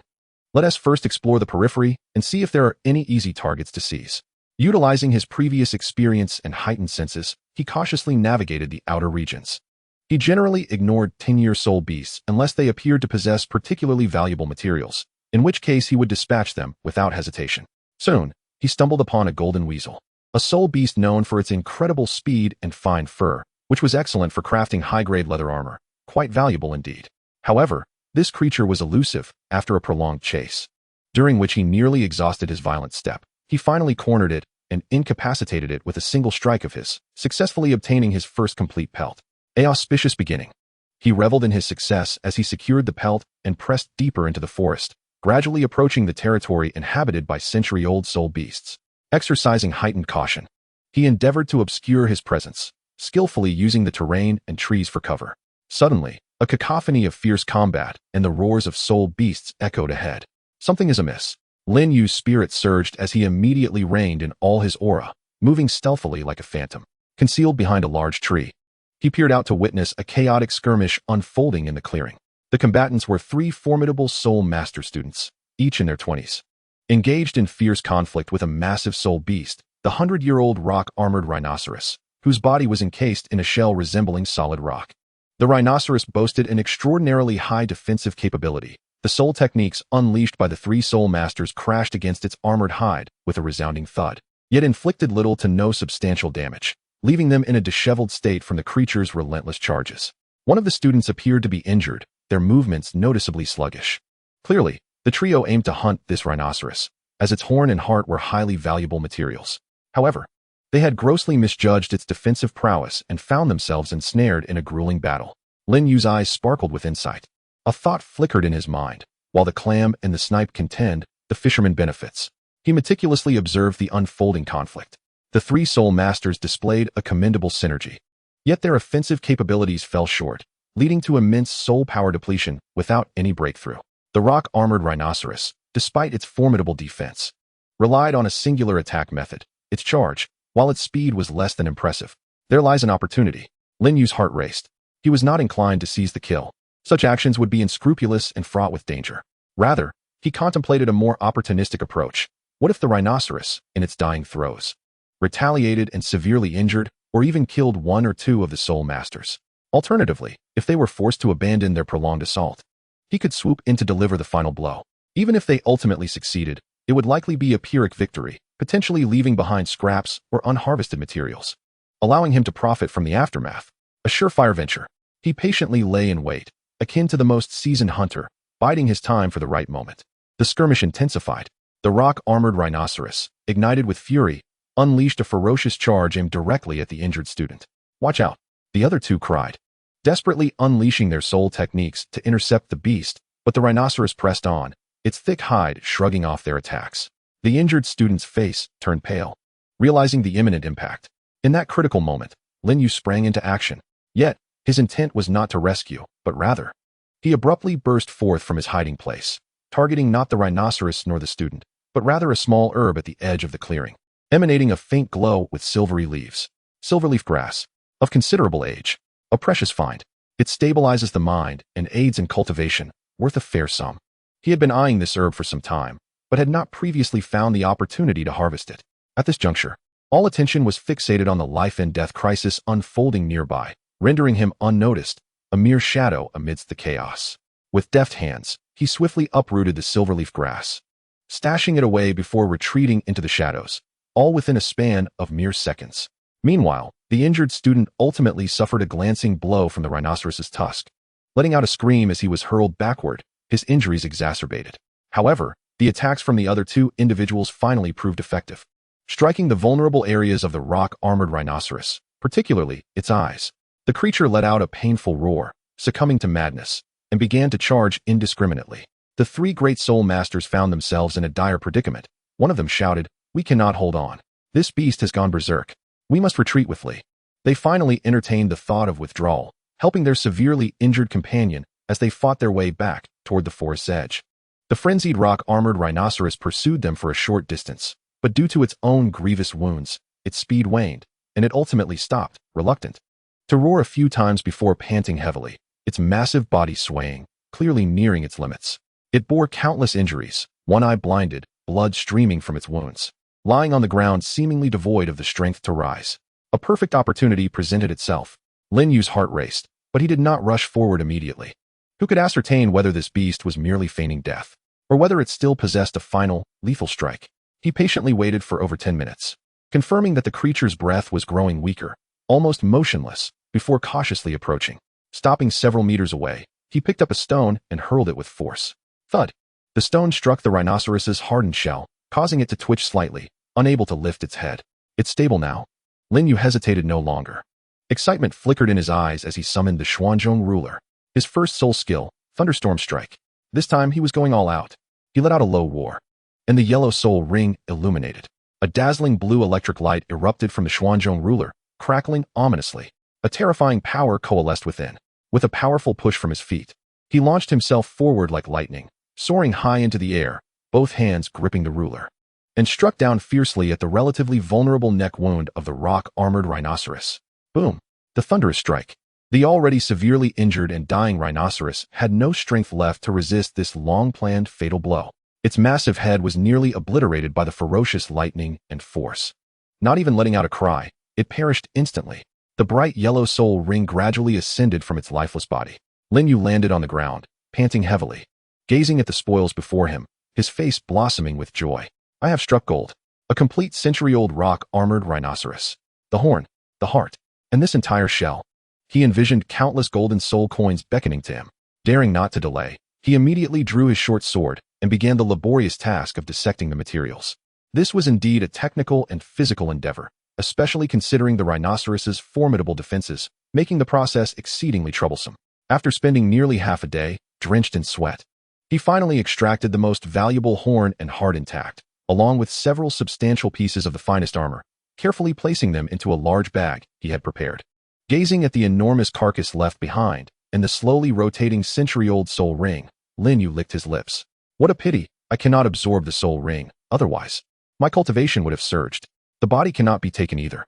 Let us first explore the periphery and see if there are any easy targets to seize. Utilizing his previous experience and heightened senses, he cautiously navigated the outer regions. He generally ignored 10-year soul beasts unless they appeared to possess particularly valuable materials, in which case he would dispatch them without hesitation. Soon, he stumbled upon a golden weasel, a soul beast known for its incredible speed and fine fur, which was excellent for crafting high-grade leather armor, quite valuable indeed. However, this creature was elusive after a prolonged chase, during which he nearly exhausted his violent step. He finally cornered it and incapacitated it with a single strike of his, successfully obtaining his first complete pelt. An auspicious beginning. He reveled in his success as he secured the pelt and pressed deeper into the forest, gradually approaching the territory inhabited by century-old soul beasts. Exercising heightened caution, he endeavored to obscure his presence, skillfully using the terrain and trees for cover. Suddenly, a cacophony of fierce combat and the roars of soul beasts echoed ahead. Something is amiss. Lin Yu's spirit surged as he immediately reined in all his aura, moving stealthily like a phantom. Concealed behind a large tree, he peered out to witness a chaotic skirmish unfolding in the clearing. The combatants were 3 formidable soul master students, each in their 20s, engaged in fierce conflict with a massive soul beast, the 100-year-old rock-armored rhinoceros, whose body was encased in a shell resembling solid rock. The rhinoceros boasted an extraordinarily high defensive capability. The soul techniques unleashed by the 3 soul masters crashed against its armored hide with a resounding thud, yet inflicted little to no substantial damage, leaving them in a disheveled state from the creature's relentless charges. One of the students appeared to be injured, their movements noticeably sluggish. Clearly, the trio aimed to hunt this rhinoceros, as its horn and heart were highly valuable materials. However, they had grossly misjudged its defensive prowess and found themselves ensnared in a grueling battle. Lin Yu's eyes sparkled with insight. A thought flickered in his mind. While the clam and the snipe contend, the fisherman benefits. He meticulously observed the unfolding conflict. The 3 soul masters displayed a commendable synergy. Yet their offensive capabilities fell short, leading to immense soul power depletion without any breakthrough. The rock-armored rhinoceros, despite its formidable defense, relied on a singular attack method. Its charge, while its speed was less than impressive. There lies an opportunity. Lin Yu's heart raced. He was not inclined to seize the kill. Such actions would be unscrupulous and fraught with danger. Rather, he contemplated a more opportunistic approach. What if the rhinoceros, in its dying throes, retaliated and severely injured, or even killed 1 or 2 of the soul masters? Alternatively, if they were forced to abandon their prolonged assault, he could swoop in to deliver the final blow. Even if they ultimately succeeded, it would likely be a Pyrrhic victory, potentially leaving behind scraps or unharvested materials, allowing him to profit from the aftermath. A surefire venture. He patiently lay in wait, akin to the most seasoned hunter, biding his time for the right moment. The skirmish intensified. The rock-armored rhinoceros, ignited with fury, unleashed a ferocious charge aimed directly at the injured student. Watch out, the other 2 cried, desperately unleashing their soul techniques to intercept the beast, but the rhinoceros pressed on, its thick hide shrugging off their attacks. The injured student's face turned pale, realizing the imminent impact. In that critical moment, Lin Yu sprang into action. Yet, his intent was not to rescue, but rather, he abruptly burst forth from his hiding place, targeting not the rhinoceros nor the student, but rather a small herb at the edge of the clearing, emanating a faint glow with silvery leaves. Silverleaf grass, of considerable age, a precious find. It stabilizes the mind and aids in cultivation, worth a fair sum. He had been eyeing this herb for some time, but had not previously found the opportunity to harvest it. At this juncture, all attention was fixated on the life and death crisis unfolding nearby, rendering him unnoticed, a mere shadow amidst the chaos. With deft hands, he swiftly uprooted the silverleaf grass, stashing it away before retreating into the shadows, all within a span of mere seconds. Meanwhile, the injured student ultimately suffered a glancing blow from the rhinoceros's tusk. Letting out a scream as he was hurled backward, his injuries exacerbated. However, the attacks from the other two individuals finally proved effective, striking the vulnerable areas of the rock-armored rhinoceros, particularly its eyes. The creature let out a painful roar, succumbing to madness, and began to charge indiscriminately. The three great soul masters found themselves in a dire predicament. One of them shouted, "We cannot hold on. This beast has gone berserk. We must retreat with Li." They finally entertained the thought of withdrawal, helping their severely injured companion as they fought their way back toward the forest's edge. The frenzied rock-armored rhinoceros pursued them for a short distance, but due to its own grievous wounds, its speed waned, and it ultimately stopped, reluctant to roar a few times before panting heavily, its massive body swaying, clearly nearing its limits. It bore countless injuries, one eye blinded, blood streaming from its wounds, lying on the ground seemingly devoid of the strength to rise. A perfect opportunity presented itself. Lin Yu's heart raced, but he did not rush forward immediately. Who could ascertain whether this beast was merely feigning death, or whether it still possessed a final, lethal strike? He patiently waited for over 10 minutes, confirming that the creature's breath was growing weaker, almost motionless, before cautiously approaching. Stopping several meters away, he picked up a stone and hurled it with force. Thud! The stone struck the rhinoceros's hardened shell, causing it to twitch slightly, unable to lift its head. "It's stable now." Lin Yu hesitated no longer. Excitement flickered in his eyes as he summoned the Xuanzhong ruler. His first soul skill, Thunderstorm Strike. This time he was going all out. He let out a low roar, and the yellow soul ring illuminated. A dazzling blue electric light erupted from the Xuanzhong ruler, crackling ominously. A terrifying power coalesced within. With a powerful push from his feet, he launched himself forward like lightning, soaring high into the air, both hands gripping the ruler, and struck down fiercely at the relatively vulnerable neck wound of the rock-armored rhinoceros. Boom! The thunderous strike. The already severely injured and dying rhinoceros had no strength left to resist this long-planned fatal blow. Its massive head was nearly obliterated by the ferocious lightning and force. Not even letting out a cry, it perished instantly. The bright yellow soul ring gradually ascended from its lifeless body. Lin Yu landed on the ground, panting heavily, gazing at the spoils before him, his face blossoming with joy. "I have struck gold. A complete century-old rock-armored rhinoceros. The horn, the heart, and this entire shell." He envisioned countless golden soul coins beckoning to him. Daring not to delay, he immediately drew his short sword and began the laborious task of dissecting the materials. This was indeed a technical and physical endeavor, especially considering the rhinoceros's formidable defenses, making the process exceedingly troublesome. After spending nearly half a day, drenched in sweat, he finally extracted the most valuable horn and heart intact, along with several substantial pieces of the finest armor, carefully placing them into a large bag he had prepared. Gazing at the enormous carcass left behind and the slowly rotating century-old soul ring, Lin Yu licked his lips. What a pity, I cannot absorb the soul ring, otherwise my cultivation would have surged. The body cannot be taken either.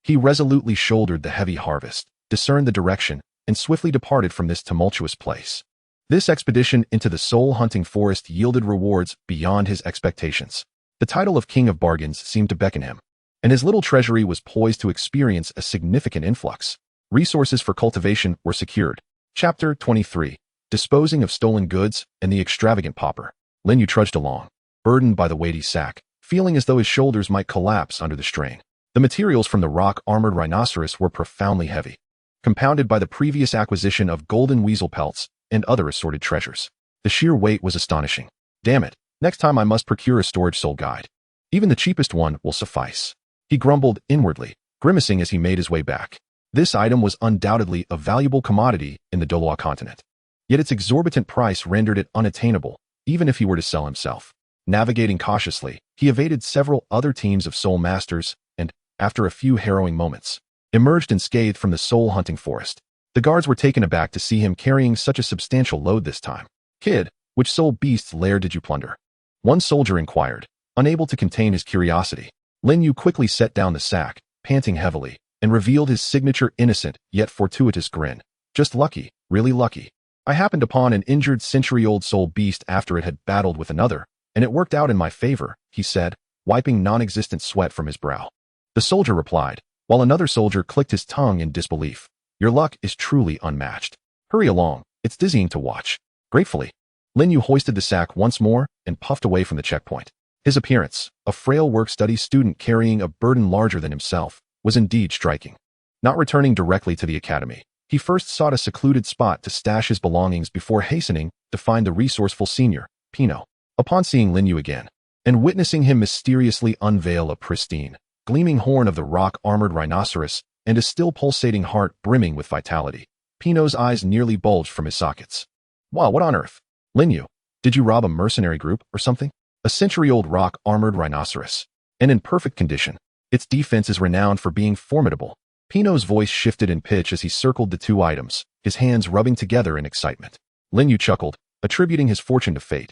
He resolutely shouldered the heavy harvest, discerned the direction, and swiftly departed from this tumultuous place. This expedition into the soul-hunting forest yielded rewards beyond his expectations. The title of King of Bargains seemed to beckon him, and his little treasury was poised to experience a significant influx. Resources for cultivation were secured. Chapter 23. Disposing of stolen goods and the extravagant pauper. Lin Yu trudged along, burdened by the weighty sack, feeling as though his shoulders might collapse under the strain. The materials from the rock-armored rhinoceros were profoundly heavy, compounded by the previous acquisition of golden weasel pelts and other assorted treasures. The sheer weight was astonishing. Damn it, next time I must procure a storage soul guide. Even the cheapest one will suffice. He grumbled inwardly, grimacing as he made his way back. This item was undoubtedly a valuable commodity in the Douluo continent, yet its exorbitant price rendered it unattainable, even if he were to sell himself. Navigating cautiously, he evaded several other teams of soul masters and, after a few harrowing moments, emerged unscathed from the soul-hunting forest. The guards were taken aback to see him carrying such a substantial load this time. "Kid, which soul beast's lair did you plunder?" one soldier inquired, unable to contain his curiosity. Lin Yu quickly set down the sack, panting heavily, and revealed his signature innocent yet fortuitous grin. "Just lucky, really lucky. I happened upon an injured century-old soul beast after it had battled with another, And it worked out in my favor, he said, wiping non-existent sweat from his brow. The soldier replied, while another soldier clicked his tongue in disbelief. Your luck is truly unmatched. Hurry along, it's dizzying to watch. Gratefully, Lin Yu hoisted the sack once more and puffed away from the checkpoint. His appearance, a frail work-study student carrying a burden larger than himself, was indeed striking. Not returning directly to the academy, he first sought a secluded spot to stash his belongings before hastening to find the resourceful senior, Pino. Upon seeing Lin Yu again, and witnessing him mysteriously unveil a pristine, gleaming horn of the rock-armored rhinoceros and a still pulsating heart brimming with vitality, Pino's eyes nearly bulged from his sockets. Wow, what on earth? Lin Yu, did you rob a mercenary group or something? A century-old rock-armored rhinoceros, and in perfect condition. Its defense is renowned for being formidable. Pino's voice shifted in pitch as he circled the two items, his hands rubbing together in excitement. Lin Yu chuckled, attributing his fortune to fate.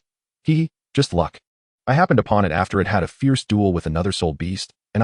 Just luck. I happened upon it after it had a fierce duel with another soul beast, and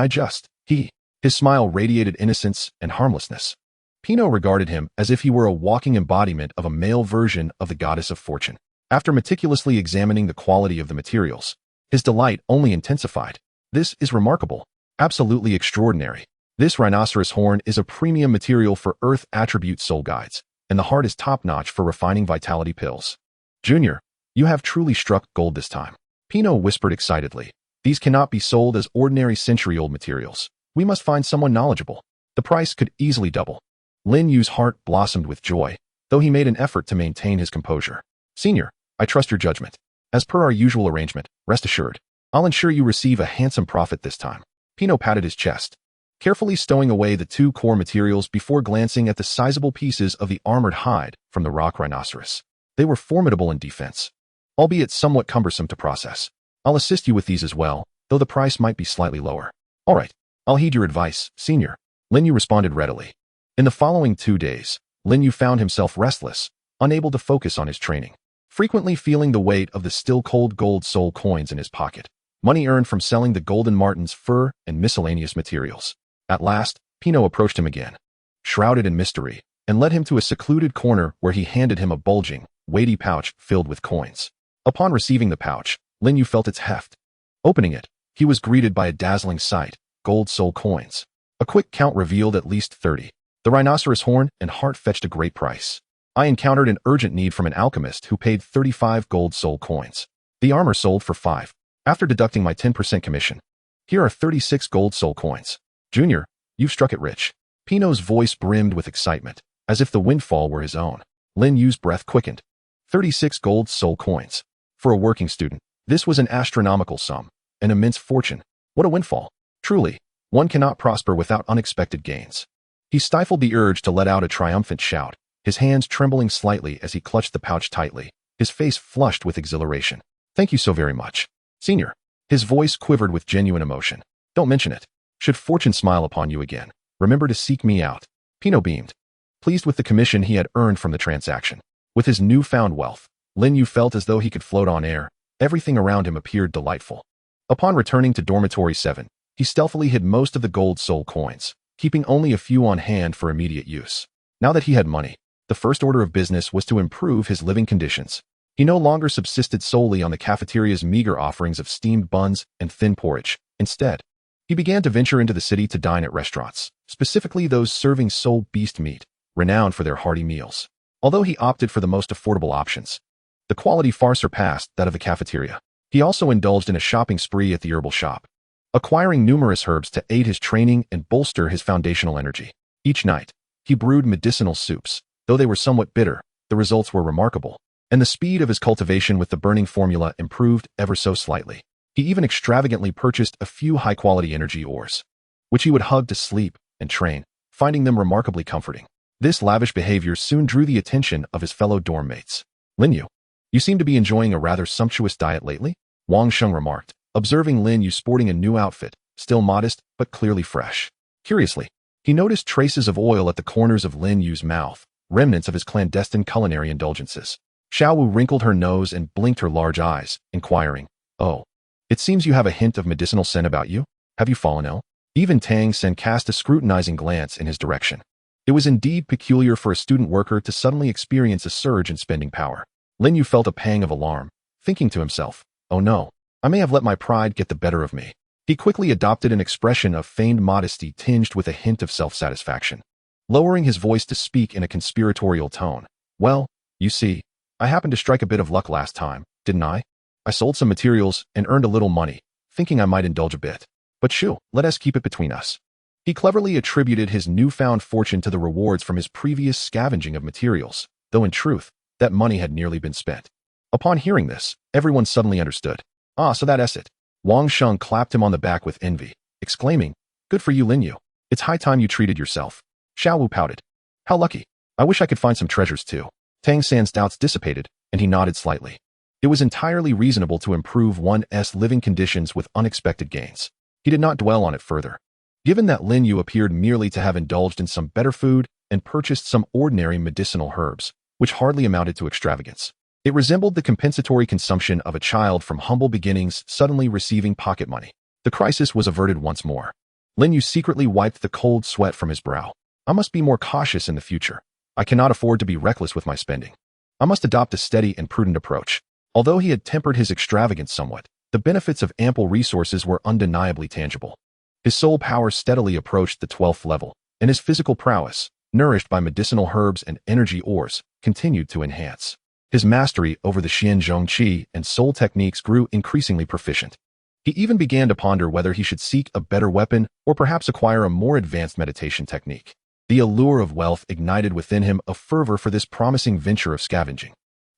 His smile radiated innocence and harmlessness. Pino regarded him as if he were a walking embodiment of a male version of the goddess of fortune. After meticulously examining the quality of the materials, his delight only intensified. This is remarkable. Absolutely extraordinary. This rhinoceros horn is a premium material for Earth attribute soul guides, and the heart is top-notch for refining vitality pills. Junior, you have truly struck gold this time. Pino whispered excitedly. These cannot be sold as ordinary century-old materials. We must find someone knowledgeable. The price could easily double. Lin Yu's heart blossomed with joy, though he made an effort to maintain his composure. Senior, I trust your judgment. As per our usual arrangement, rest assured, I'll ensure you receive a handsome profit this time. Pino patted his chest, carefully stowing away the two core materials before glancing at the sizable pieces of the armored hide from the rock rhinoceros. They were formidable in defense, albeit somewhat cumbersome to process. I'll assist you with these as well, though the price might be slightly lower. All right, I'll heed your advice, Senior. Lin Yu responded readily. In the following 2 days, Lin Yu found himself restless, unable to focus on his training, frequently feeling the weight of the still-cold gold soul coins in his pocket, money earned from selling the Golden Martin's fur and miscellaneous materials. At last, Pino approached him again, shrouded in mystery, and led him to a secluded corner where he handed him a bulging, weighty pouch filled with coins. Upon receiving the pouch, Lin Yu felt its heft. Opening it, he was greeted by a dazzling sight: gold soul coins. A quick count revealed at least 30. The rhinoceros horn and heart fetched a great price. I encountered an urgent need from an alchemist who paid 35 gold soul coins. The armor sold for 5, after deducting my 10% commission. Here are 36 gold soul coins. Junior, you've struck it rich. Pino's voice brimmed with excitement, as if the windfall were his own. Lin Yu's breath quickened. 36 gold soul coins. For a working student, this was an astronomical sum, an immense fortune. What a windfall. Truly, one cannot prosper without unexpected gains. He stifled the urge to let out a triumphant shout, his hands trembling slightly as he clutched the pouch tightly, his face flushed with exhilaration. Thank you so very much. Senior. His voice quivered with genuine emotion. Don't mention it. Should fortune smile upon you again, remember to seek me out. Pino beamed, pleased with the commission he had earned from the transaction. With his newfound wealth, Lin Yu felt as though he could float on air. Everything around him appeared delightful. Upon returning to Dormitory 7, he stealthily hid most of the gold soul coins, keeping only a few on hand for immediate use. Now that he had money, the first order of business was to improve his living conditions. He no longer subsisted solely on the cafeteria's meager offerings of steamed buns and thin porridge. Instead, he began to venture into the city to dine at restaurants, specifically those serving soul beast meat, renowned for their hearty meals. Although he opted for the most affordable options, the quality far surpassed that of the cafeteria. He also indulged in a shopping spree at the herbal shop, acquiring numerous herbs to aid his training and bolster his foundational energy. Each night, he brewed medicinal soups. Though they were somewhat bitter, the results were remarkable, and the speed of his cultivation with the burning formula improved ever so slightly. He even extravagantly purchased a few high-quality energy ores, which he would hug to sleep and train, finding them remarkably comforting. This lavish behavior soon drew the attention of his fellow dorm mates. Lin Yu, you seem to be enjoying a rather sumptuous diet lately, Wang Sheng remarked, observing Lin Yu sporting a new outfit, still modest but clearly fresh. Curiously, he noticed traces of oil at the corners of Lin Yu's mouth, remnants of his clandestine culinary indulgences. Xiaowu wrinkled her nose and blinked her large eyes, inquiring, "Oh, it seems you have a hint of medicinal scent about you. Have you fallen ill?" Even Tang San cast a scrutinizing glance in his direction. It was indeed peculiar for a student worker to suddenly experience a surge in spending power. Lin Yu felt a pang of alarm, thinking to himself, "Oh no, I may have let my pride get the better of me. He quickly adopted an expression of feigned modesty tinged with a hint of self-satisfaction, lowering his voice to speak in a conspiratorial tone. Well, you see, I happened to strike a bit of luck last time, didn't I? I sold some materials and earned a little money, thinking I might indulge a bit. But shoo, let us keep it between us. He cleverly attributed his newfound fortune to the rewards from his previous scavenging of materials, though in truth, that money had nearly been spent. Upon hearing this, everyone suddenly understood. Ah, so that's it. Wang Sheng clapped him on the back with envy, exclaiming, "Good for you, Lin Yu. It's high time you treated yourself." Xiao Wu pouted. "How lucky. I wish I could find some treasures too." Tang San's doubts dissipated, and he nodded slightly. It was entirely reasonable to improve one's living conditions with unexpected gains. He did not dwell on it further. Given that Lin Yu appeared merely to have indulged in some better food and purchased some ordinary medicinal herbs, which hardly amounted to extravagance, it resembled the compensatory consumption of a child from humble beginnings suddenly receiving pocket money. The crisis was averted once more. Lin Yu secretly wiped the cold sweat from his brow. I must be more cautious in the future. I cannot afford to be reckless with my spending. I must adopt a steady and prudent approach. Although he had tempered his extravagance somewhat, the benefits of ample resources were undeniably tangible. His soul power steadily approached the 12th level, and his physical prowess, nourished by medicinal herbs and energy ores, continued to enhance. His mastery over the Xianzhong Qi and soul techniques grew increasingly proficient. He even began to ponder whether he should seek a better weapon or perhaps acquire a more advanced meditation technique. The allure of wealth ignited within him a fervor for this promising venture of scavenging.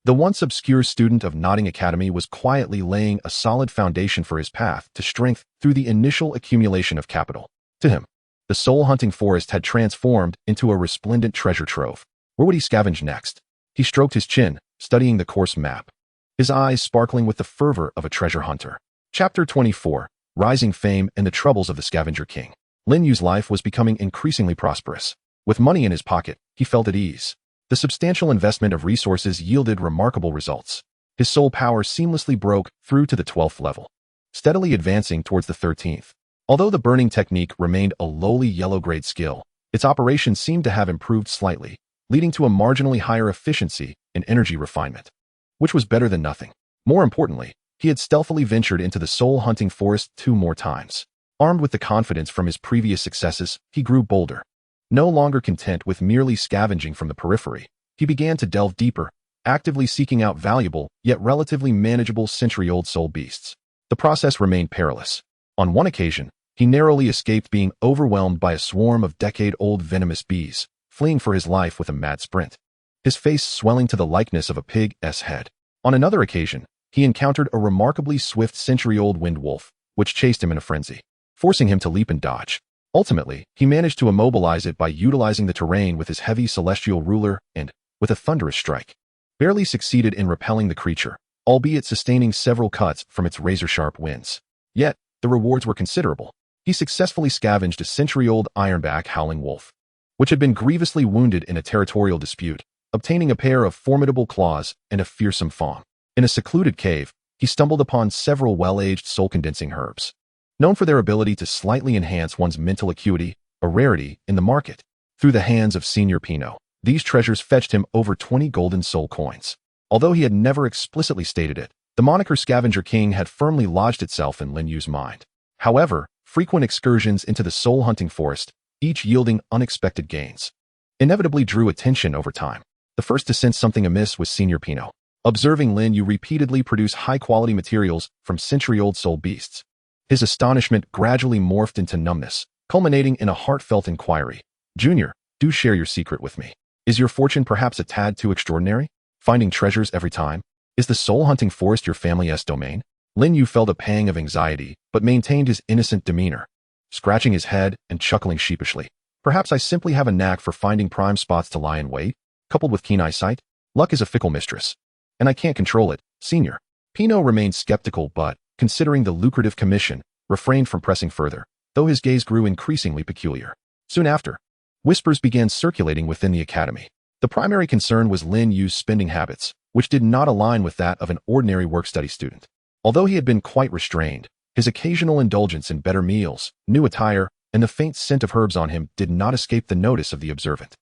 The once obscure student of Notting Academy was quietly laying a solid foundation for his path to strength through the initial accumulation of capital. To him, the soul-hunting forest had transformed into a resplendent treasure trove. Where would he scavenge next? He stroked his chin, studying the course map, his eyes sparkling with the fervor of a treasure hunter. Chapter 24, Rising Fame and the Troubles of the Scavenger King. Lin Yu's life was becoming increasingly prosperous. With money in his pocket, he felt at ease. The substantial investment of resources yielded remarkable results. His soul power seamlessly broke through to the 12th level, steadily advancing towards the 13th. Although the burning technique remained a lowly yellow-grade skill, its operation seemed to have improved slightly, leading to a marginally higher efficiency in energy refinement, which was better than nothing. More importantly, he had stealthily ventured into the soul-hunting forest 2 more times. Armed with the confidence from his previous successes, he grew bolder. No longer content with merely scavenging from the periphery, he began to delve deeper, actively seeking out valuable, yet relatively manageable century-old soul beasts. The process remained perilous. On one occasion, he narrowly escaped being overwhelmed by a swarm of decade-old venomous bees, fleeing for his life with a mad sprint, his face swelling to the likeness of a pig's head. On another occasion, he encountered a remarkably swift century-old wind wolf, which chased him in a frenzy, forcing him to leap and dodge. Ultimately, he managed to immobilize it by utilizing the terrain with his heavy celestial ruler and, with a thunderous strike, barely succeeded in repelling the creature, albeit sustaining several cuts from its razor-sharp winds. Yet, the rewards were considerable. He successfully scavenged a century-old ironback howling wolf, which had been grievously wounded in a territorial dispute, obtaining a pair of formidable claws and a fearsome fawn. In a secluded cave, he stumbled upon several well-aged soul-condensing herbs, known for their ability to slightly enhance one's mental acuity, a rarity in the market. Through the hands of Senior Pinot, these treasures fetched him over 20 golden soul coins. Although he had never explicitly stated it, the moniker Scavenger King had firmly lodged itself in Lin Yu's mind. However, frequent excursions into the soul-hunting forest, each yielding unexpected gains, inevitably drew attention over time. The first to sense something amiss was Senior Pinot, observing Lin Yu repeatedly produce high-quality materials from century-old soul beasts. His astonishment gradually morphed into numbness, culminating in a heartfelt inquiry. "Junior, do share your secret with me. Is your fortune perhaps a tad too extraordinary? Finding treasures every time? Is the soul-hunting forest your family's domain?" Lin Yu felt a pang of anxiety, but maintained his innocent demeanor, scratching his head and chuckling sheepishly. "Perhaps I simply have a knack for finding prime spots to lie in wait, coupled with keen eyesight. Luck is a fickle mistress, and I can't control it, Senior." Pinot remained skeptical but, considering the lucrative commission, refrained from pressing further, though his gaze grew increasingly peculiar. Soon after, whispers began circulating within the academy. The primary concern was Lin Yu's spending habits, which did not align with that of an ordinary work-study student. Although he had been quite restrained, his occasional indulgence in better meals, new attire, and the faint scent of herbs on him did not escape the notice of the observant.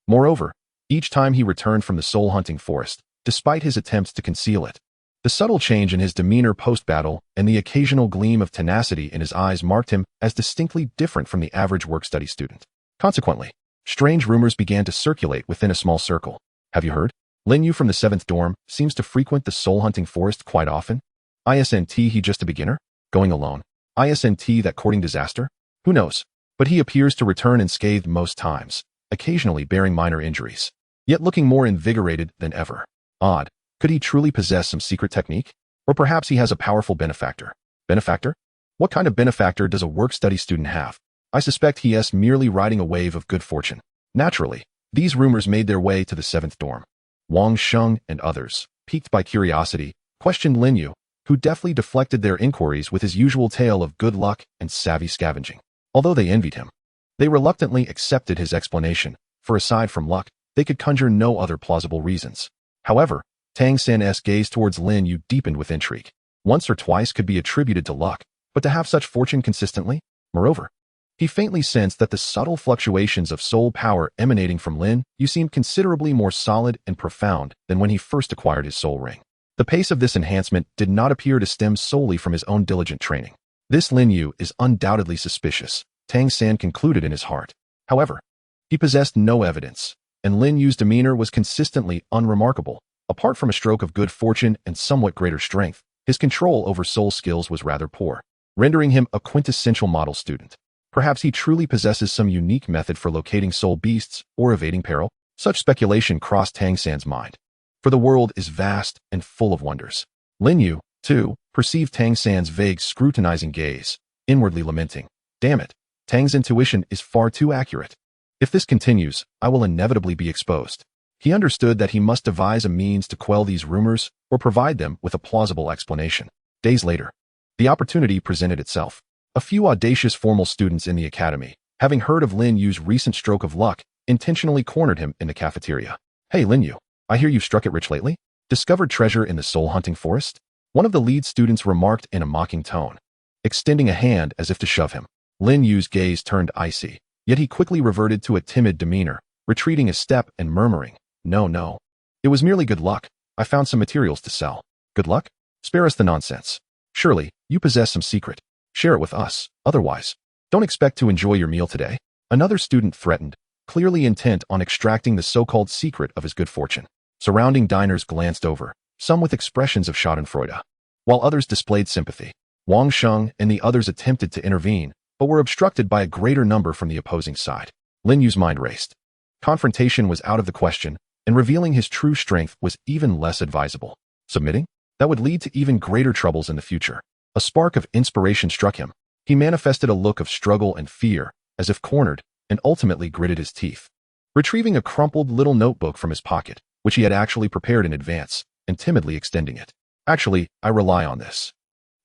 Moreover, each time he returned from the soul-hunting forest, despite his attempts to conceal it, The subtle change in his demeanor post-battle and the occasional gleam of tenacity in his eyes marked him as distinctly different from the average work-study student. Consequently, strange rumors began to circulate within a small circle. Have you heard? Lin Yu from the 7th dorm seems to frequent the soul-hunting forest quite often. Isn't he just a beginner? Going alone? Isn't that courting disaster? Who knows? But he appears to return unscathed most times, occasionally bearing minor injuries, yet looking more invigorated than ever. Odd. Could he truly possess some secret technique? Or perhaps he has a powerful benefactor. Benefactor? What kind of benefactor does a work-study student have? I suspect he is merely riding a wave of good fortune. Naturally, these rumors made their way to the 7th dorm. Wang Sheng and others, piqued by curiosity, questioned Lin Yu, who deftly deflected their inquiries with his usual tale of good luck and savvy scavenging. Although they envied him, they reluctantly accepted his explanation, for aside from luck, they could conjure no other plausible reasons. However, Tang San's gaze towards Lin Yu deepened with intrigue. Once or twice could be attributed to luck, but to have such fortune consistently? Moreover, he faintly sensed that the subtle fluctuations of soul power emanating from Lin Yu seemed considerably more solid and profound than when he first acquired his soul ring. The pace of this enhancement did not appear to stem solely from his own diligent training. This Lin Yu is undoubtedly suspicious, Tang San concluded in his heart. However, he possessed no evidence, and Lin Yu's demeanor was consistently unremarkable. Apart from a stroke of good fortune and somewhat greater strength, his control over soul skills was rather poor, rendering him a quintessential model student. Perhaps he truly possesses some unique method for locating soul beasts or evading peril. Such speculation crossed Tang San's mind. For the world is vast and full of wonders. Lin Yu, too, perceived Tang San's vague scrutinizing gaze, inwardly lamenting, "Damn it, Tang's intuition is far too accurate. If this continues, I will inevitably be exposed." He understood that he must devise a means to quell these rumors or provide them with a plausible explanation. Days later, the opportunity presented itself. A few audacious formal students in the academy, having heard of Lin Yu's recent stroke of luck, intentionally cornered him in the cafeteria. "Hey Lin Yu, I hear you struck it rich lately? Discovered treasure in the soul-hunting forest?" One of the lead students remarked in a mocking tone, extending a hand as if to shove him. Lin Yu's gaze turned icy, yet he quickly reverted to a timid demeanor, retreating a step and murmuring, No. It was merely good luck. I found some materials to sell." "Good luck? Spare us the nonsense. Surely, you possess some secret. Share it with us. Otherwise, don't expect to enjoy your meal today." Another student threatened, clearly intent on extracting the so-called secret of his good fortune. Surrounding diners glanced over, some with expressions of schadenfreude, while others displayed sympathy. Wang Sheng and the others attempted to intervene, but were obstructed by a greater number from the opposing side. Lin Yu's mind raced. Confrontation was out of the question, and revealing his true strength was even less advisable. Submitting? That would lead to even greater troubles in the future. A spark of inspiration struck him. He manifested a look of struggle and fear, as if cornered, and ultimately gritted his teeth. Retrieving a crumpled little notebook from his pocket, which he had actually prepared in advance, and timidly extending it. "Actually, I rely on this."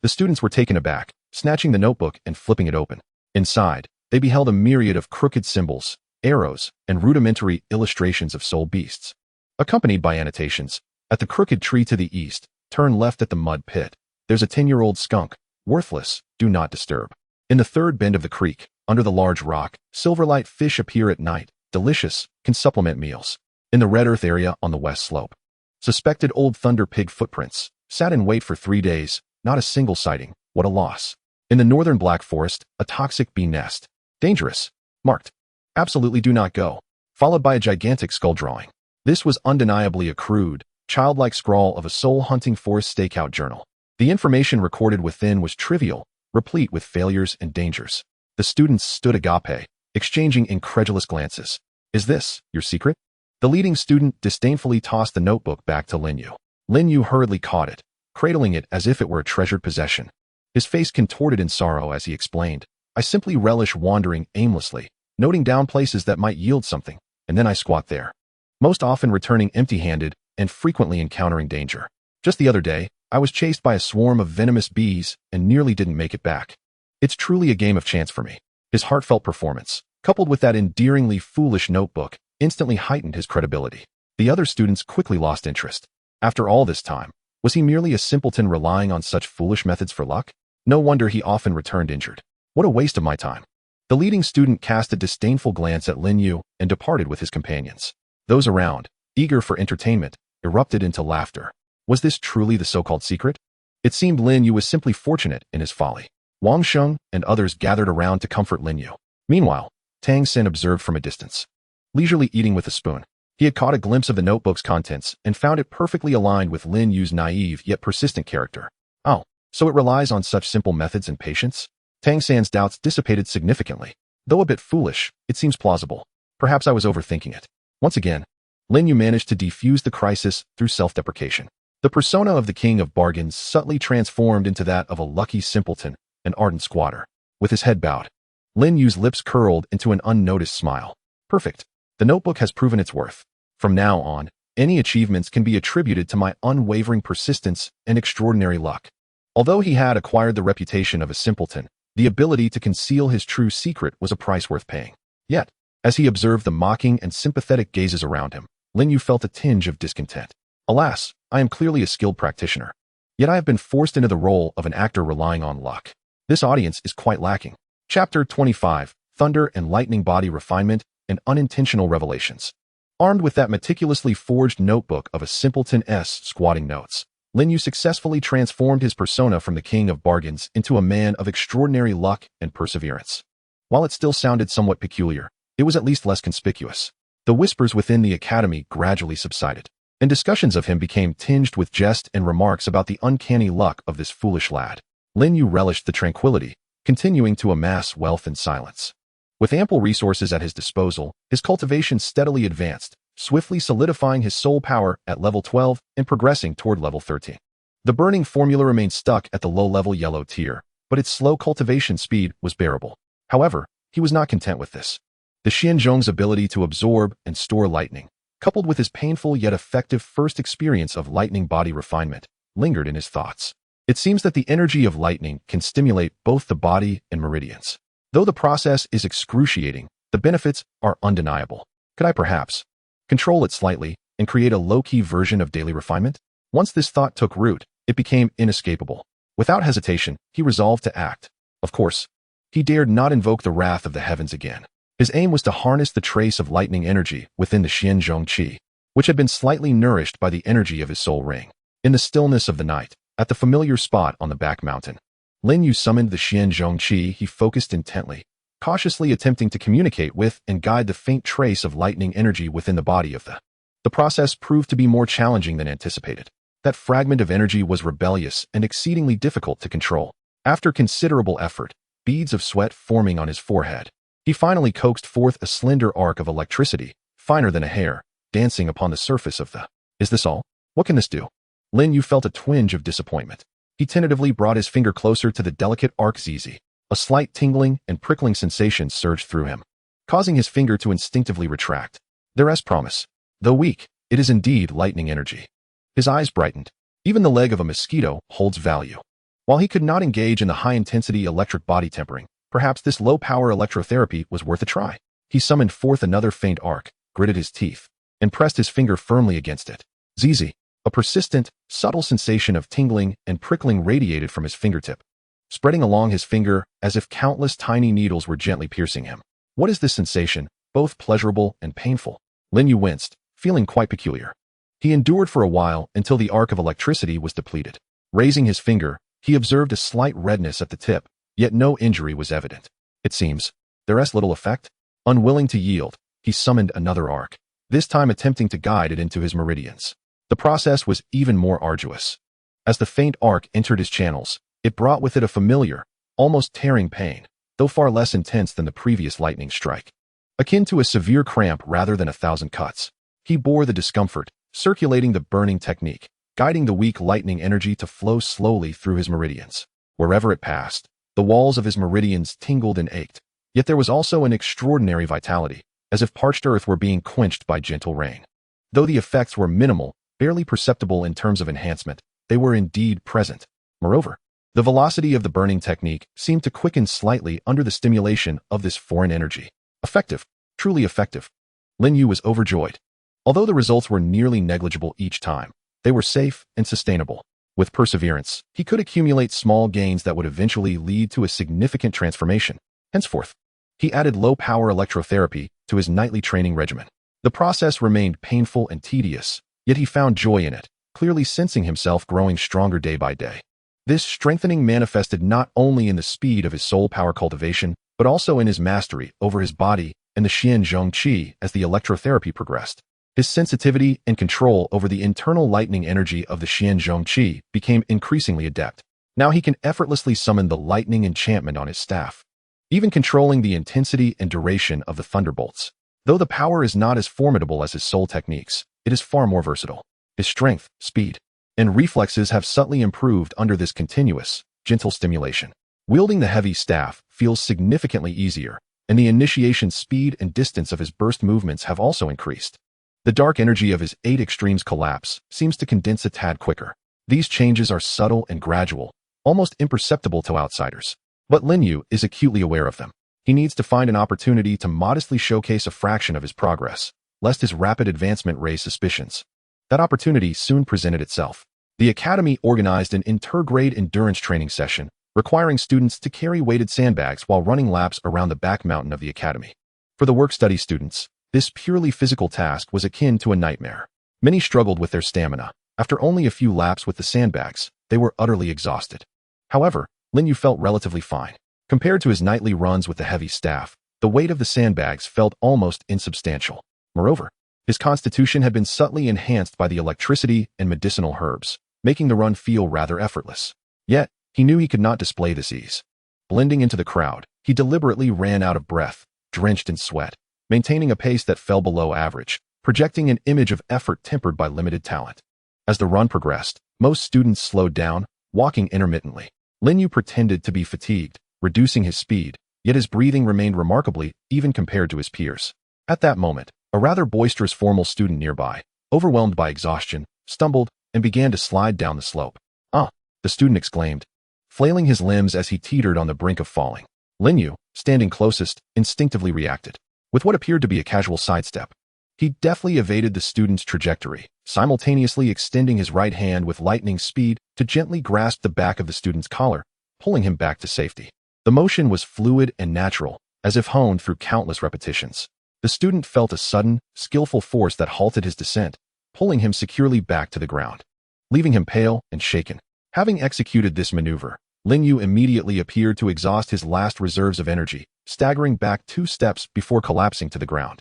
The students were taken aback, snatching the notebook and flipping it open. Inside, they beheld a myriad of crooked symbols, arrows, and rudimentary illustrations of soul beasts. Accompanied by annotations, "At the crooked tree to the east, turn left at the mud pit. There's a 10-year-old skunk, worthless, do not disturb. In the third bend of the creek, under the large rock, silverlight fish appear at night, delicious, can supplement meals. In the red earth area on the west slope. Suspected old thunder pig footprints, sat in wait for 3 days, not a single sighting, what a loss. In the northern black forest, a toxic bee nest. Dangerous. Marked. Absolutely do not go." Followed by a gigantic skull drawing. This was undeniably a crude, childlike scrawl of a soul-hunting forest stakeout journal. The information recorded within was trivial, replete with failures and dangers. The students stood agape, exchanging incredulous glances. "Is this your secret?" The leading student disdainfully tossed the notebook back to Lin Yu. Lin Yu hurriedly caught it, cradling it as if it were a treasured possession. His face contorted in sorrow as he explained, "I simply relish wandering aimlessly, noting down places that might yield something, and then I squat there. Most often returning empty-handed and frequently encountering danger. Just the other day, I was chased by a swarm of venomous bees and nearly didn't make it back. It's truly a game of chance for me." His heartfelt performance, coupled with that endearingly foolish notebook, instantly heightened his credibility. The other students quickly lost interest. After all this time, was he merely a simpleton relying on such foolish methods for luck? No wonder he often returned injured. What a waste of my time. The leading student cast a disdainful glance at Lin Yu and departed with his companions. Those around, eager for entertainment, erupted into laughter. Was this truly the so-called secret? It seemed Lin Yu was simply fortunate in his folly. Wang Sheng and others gathered around to comfort Lin Yu. Meanwhile, Tang San observed from a distance, leisurely eating with a spoon. He had caught a glimpse of the notebook's contents and found it perfectly aligned with Lin Yu's naive yet persistent character. Oh, so it relies on such simple methods and patience? Tang San's doubts dissipated significantly. Though a bit foolish, it seems plausible. Perhaps I was overthinking it. Once again, Lin Yu managed to defuse the crisis through self-deprecation. The persona of the king of bargains subtly transformed into that of a lucky simpleton, an ardent squatter. With his head bowed, Lin Yu's lips curled into an unnoticed smile. Perfect. The notebook has proven its worth. From now on, any achievements can be attributed to my unwavering persistence and extraordinary luck. Although he had acquired the reputation of a simpleton, the ability to conceal his true secret was a price worth paying. Yet, as he observed the mocking and sympathetic gazes around him, Lin Yu felt a tinge of discontent. Alas, I am clearly a skilled practitioner. Yet I have been forced into the role of an actor relying on luck. This audience is quite lacking. Chapter 25, Thunder and Lightning Body Refinement and Unintentional Revelations. Armed with that meticulously forged notebook of a simpleton-s squatting notes, Lin Yu successfully transformed his persona from the king of bargains into a man of extraordinary luck and perseverance. While it still sounded somewhat peculiar, it was at least less conspicuous. The whispers within the academy gradually subsided, and discussions of him became tinged with jest and remarks about the uncanny luck of this foolish lad. Lin Yu relished the tranquility, continuing to amass wealth in silence. With ample resources at his disposal, his cultivation steadily advanced, swiftly solidifying his soul power at level 12 and progressing toward level 13. The burning formula remained stuck at the low-level yellow tier, but its slow cultivation speed was bearable. However, he was not content with this. The Xianzhong's ability to absorb and store lightning, coupled with his painful yet effective first experience of lightning body refinement, lingered in his thoughts. It seems that the energy of lightning can stimulate both the body and meridians. Though the process is excruciating, the benefits are undeniable. Could I perhaps control it slightly and create a low-key version of daily refinement? Once this thought took root, it became inescapable. Without hesitation, he resolved to act. Of course, he dared not invoke the wrath of the heavens again. His aim was to harness the trace of lightning energy within the Xianzhong Qi, which had been slightly nourished by the energy of his soul ring. In the stillness of the night, at the familiar spot on the back mountain, Lin Yu summoned the Xianzhong Qi. He focused intently, cautiously attempting to communicate with and guide the faint trace of lightning energy within the body of the process proved to be more challenging than anticipated. That fragment of energy was rebellious and exceedingly difficult to control. After considerable effort, beads of sweat forming on his forehead, he finally coaxed forth a slender arc of electricity, finer than a hair, dancing upon the surface of the... Is this all? What can this do? Lin Yu felt a twinge of disappointment. He tentatively brought his finger closer to the delicate arc ZZ. A slight tingling and prickling sensation surged through him, causing his finger to instinctively retract. There's promise. Though weak, it is indeed lightning energy. His eyes brightened. Even the leg of a mosquito holds value. While he could not engage in the high-intensity electric body tempering, perhaps this low-power electrotherapy was worth a try. He summoned forth another faint arc, gritted his teeth, and pressed his finger firmly against it. ZZ. A persistent, subtle sensation of tingling and prickling radiated from his fingertip, spreading along his finger as if countless tiny needles were gently piercing him. What is this sensation, both pleasurable and painful? Lin Yu winced, feeling quite peculiar. He endured for a while until the arc of electricity was depleted. Raising his finger, he observed a slight redness at the tip, yet no injury was evident. It seems there's little effect. Unwilling to yield, he summoned another arc, this time attempting to guide it into his meridians. The process was even more arduous. As the faint arc entered his channels, it brought with it a familiar, almost tearing pain, though far less intense than the previous lightning strike. Akin to a severe cramp rather than 1,000 cuts, he bore the discomfort, circulating the burning technique, guiding the weak lightning energy to flow slowly through his meridians. Wherever it passed, the walls of his meridians tingled and ached, yet there was also an extraordinary vitality, as if parched earth were being quenched by gentle rain. Though the effects were minimal, barely perceptible in terms of enhancement, they were indeed present. Moreover, the velocity of the burning technique seemed to quicken slightly under the stimulation of this foreign energy. Effective, truly effective. Lin Yu was overjoyed. Although the results were nearly negligible each time, they were safe and sustainable. With perseverance, he could accumulate small gains that would eventually lead to a significant transformation. Henceforth, he added low-power electrotherapy to his nightly training regimen. The process remained painful and tedious, yet he found joy in it, clearly sensing himself growing stronger day by day. This strengthening manifested not only in the speed of his soul power cultivation, but also in his mastery over his body and the Xian Zhong Qi as the electrotherapy progressed. His sensitivity and control over the internal lightning energy of the Xian Zhong Qi became increasingly adept. Now he can effortlessly summon the lightning enchantment on his staff, even controlling the intensity and duration of the thunderbolts. Though the power is not as formidable as his soul techniques, it is far more versatile. His strength, speed, and reflexes have subtly improved under this continuous, gentle stimulation. Wielding the heavy staff feels significantly easier, and the initiation speed and distance of his burst movements have also increased. The dark energy of his 8 extremes collapse seems to condense a tad quicker. These changes are subtle and gradual, almost imperceptible to outsiders. But Lin Yu is acutely aware of them. He needs to find an opportunity to modestly showcase a fraction of his progress, lest his rapid advancement raise suspicions. That opportunity soon presented itself. The academy organized an intergrade endurance training session, requiring students to carry weighted sandbags while running laps around the back mountain of the academy. For the work-study students, this purely physical task was akin to a nightmare. Many struggled with their stamina. After only a few laps with the sandbags, they were utterly exhausted. However, Lin Yu felt relatively fine. Compared to his nightly runs with the heavy staff, the weight of the sandbags felt almost insubstantial. Moreover, his constitution had been subtly enhanced by the electricity and medicinal herbs, making the run feel rather effortless. Yet, he knew he could not display this ease. Blending into the crowd, he deliberately ran out of breath, drenched in sweat, maintaining a pace that fell below average, projecting an image of effort tempered by limited talent. As the run progressed, most students slowed down, walking intermittently. Lin Yu pretended to be fatigued, reducing his speed, yet his breathing remained remarkably even compared to his peers. At that moment, a rather boisterous formal student nearby, overwhelmed by exhaustion, stumbled and began to slide down the slope. "Ah!" the student exclaimed, flailing his limbs as he teetered on the brink of falling. Lin Yu, standing closest, instinctively reacted. With what appeared to be a casual sidestep, he deftly evaded the student's trajectory, simultaneously extending his right hand with lightning speed to gently grasp the back of the student's collar, pulling him back to safety. The motion was fluid and natural, as if honed through countless repetitions. The student felt a sudden, skillful force that halted his descent, pulling him securely back to the ground, leaving him pale and shaken. Having executed this maneuver, Lin Yu immediately appeared to exhaust his last reserves of energy, staggering back 2 steps before collapsing to the ground.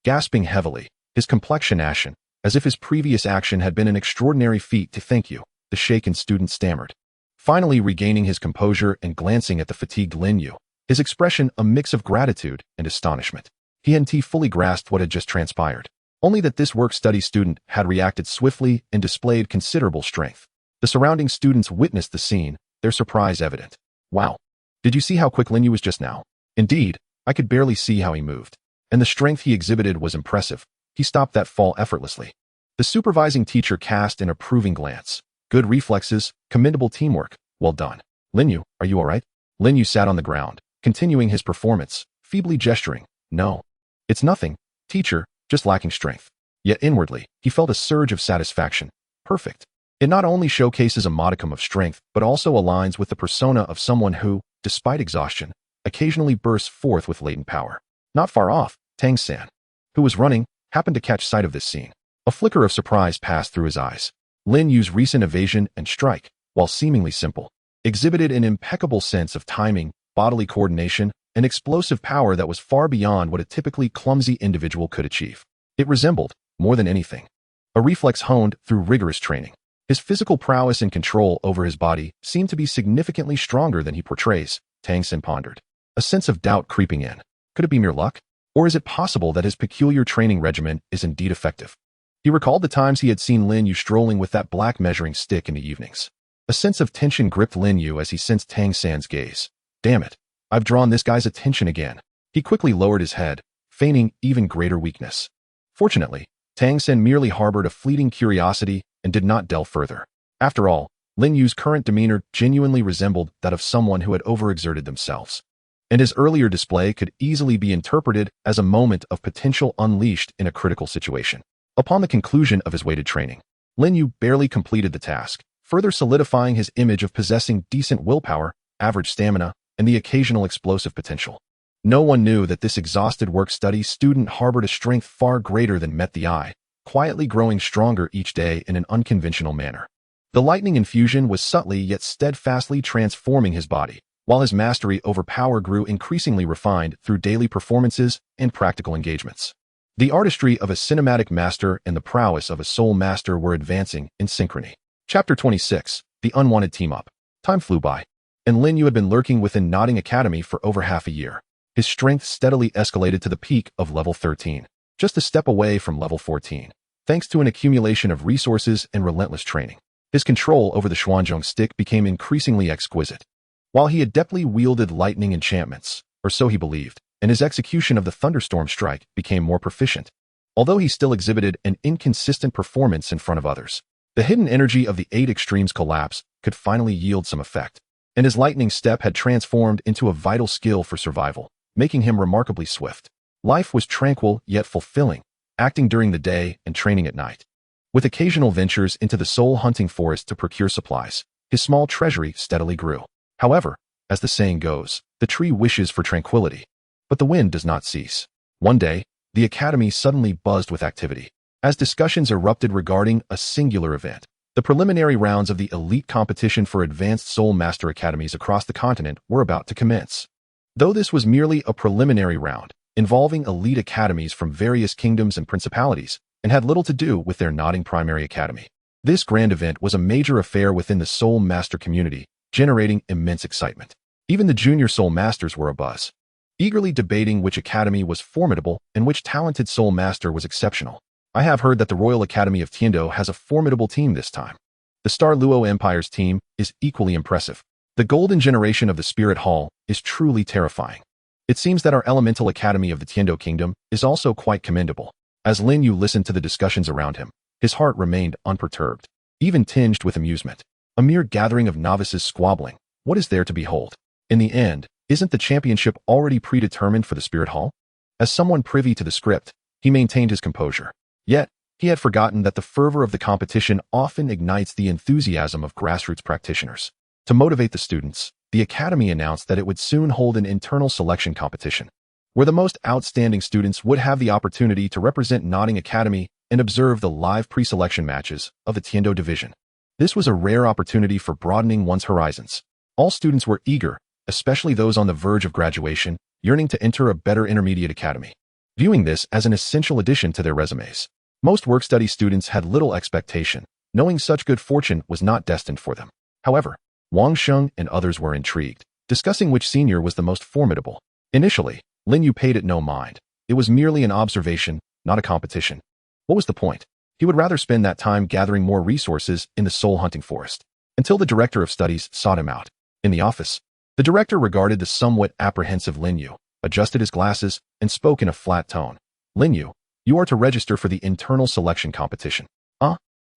Gasping heavily, his complexion ashen, as if his previous action had been an extraordinary feat to thank you, the shaken student stammered. Finally regaining his composure and glancing at the fatigued Lin Yu, his expression a mix of gratitude and astonishment. He hadn't fully grasped what had just transpired, only that this work-study student had reacted swiftly and displayed considerable strength. The surrounding students witnessed the scene, their surprise evident. "Wow! Did you see how quick Lin Yu was just now?" "Indeed, I could barely see how he moved. And the strength he exhibited was impressive. He stopped that fall effortlessly." The supervising teacher cast an approving glance. "Good reflexes, commendable teamwork, well done. Lin Yu, are you all right?" Lin Yu sat on the ground, continuing his performance, feebly gesturing. "No. It's nothing, teacher, just lacking strength." Yet inwardly, he felt a surge of satisfaction. Perfect. It not only showcases a modicum of strength, but also aligns with the persona of someone who, despite exhaustion, occasionally bursts forth with latent power. Not far off, Tang San, who was running, happened to catch sight of this scene. A flicker of surprise passed through his eyes. Lin Yu's recent evasion and strike, while seemingly simple, exhibited an impeccable sense of timing, bodily coordination, and explosive power that was far beyond what a typically clumsy individual could achieve. It resembled, more than anything, a reflex honed through rigorous training. His physical prowess and control over his body seemed to be significantly stronger than he portrays, Tang San pondered. A sense of doubt creeping in. Could it be mere luck? Or is it possible that his peculiar training regimen is indeed effective? He recalled the times he had seen Lin Yu strolling with that black measuring stick in the evenings. A sense of tension gripped Lin Yu as he sensed Tang San's gaze. Damn it, I've drawn this guy's attention again. He quickly lowered his head, feigning even greater weakness. Fortunately, Tang San merely harbored a fleeting curiosity and did not delve further. After all, Lin Yu's current demeanor genuinely resembled that of someone who had overexerted themselves, and his earlier display could easily be interpreted as a moment of potential unleashed in a critical situation. Upon the conclusion of his weighted training, Lin Yu barely completed the task, further solidifying his image of possessing decent willpower, average stamina, and the occasional explosive potential. No one knew that this exhausted work-study student harbored a strength far greater than met the eye, quietly growing stronger each day in an unconventional manner. The lightning infusion was subtly yet steadfastly transforming his body, while his mastery over power grew increasingly refined through daily performances and practical engagements. The artistry of a cinematic master and the prowess of a soul master were advancing in synchrony. Chapter 26, The Unwanted Team-Up. Time flew by, and Lin Yu had been lurking within Nodding Academy for over half a year. His strength steadily escalated to the peak of level 13, just a step away from level 14, thanks to an accumulation of resources and relentless training. His control over the Xuanzhong stick became increasingly exquisite. While he adeptly wielded lightning enchantments, or so he believed, and his execution of the thunderstorm strike became more proficient. Although he still exhibited an inconsistent performance in front of others, the hidden energy of the 8 extremes collapse could finally yield some effect, and his lightning step had transformed into a vital skill for survival, making him remarkably swift. Life was tranquil yet fulfilling, acting during the day and training at night. With occasional ventures into the soul-hunting forest to procure supplies, his small treasury steadily grew. However, as the saying goes, the tree wishes for tranquility, but the wind does not cease. One day, the academy suddenly buzzed with activity, as discussions erupted regarding a singular event. The preliminary rounds of the elite competition for advanced soul master academies across the continent were about to commence. Though this was merely a preliminary round, involving elite academies from various kingdoms and principalities, and had little to do with their nodding primary academy. This grand event was a major affair within the soul master community, generating immense excitement. Even the junior soul masters were abuzz, eagerly debating which academy was formidable and which talented soul master was exceptional. I have heard that the Royal Academy of Tiando has a formidable team this time. The Star Luo Empire's team is equally impressive. The golden generation of the Spirit Hall is truly terrifying. It seems that our Elemental Academy of the Tiando Kingdom is also quite commendable. As Lin Yu listened to the discussions around him, his heart remained unperturbed, even tinged with amusement. A mere gathering of novices squabbling. What is there to behold? In the end, isn't the championship already predetermined for the Spirit Hall? As someone privy to the script, he maintained his composure. Yet, he had forgotten that the fervor of the competition often ignites the enthusiasm of grassroots practitioners. To motivate the students, the Academy announced that it would soon hold an internal selection competition, where the most outstanding students would have the opportunity to represent Nodding Academy and observe the live pre-selection matches of the Tiando Division. This was a rare opportunity for broadening one's horizons. All students were eager, especially those on the verge of graduation, yearning to enter a better intermediate academy, viewing this as an essential addition to their resumes. Most work-study students had little expectation, knowing such good fortune was not destined for them. However, Wang Sheng and others were intrigued, discussing which senior was the most formidable. Initially, Lin Yu paid it no mind. It was merely an observation, not a competition. What was the point? He would rather spend that time gathering more resources in the soul-hunting forest, until the director of studies sought him out. In the office, the director regarded the somewhat apprehensive Lin Yu, adjusted his glasses, and spoke in a flat tone. Lin Yu, you are to register for the internal selection competition.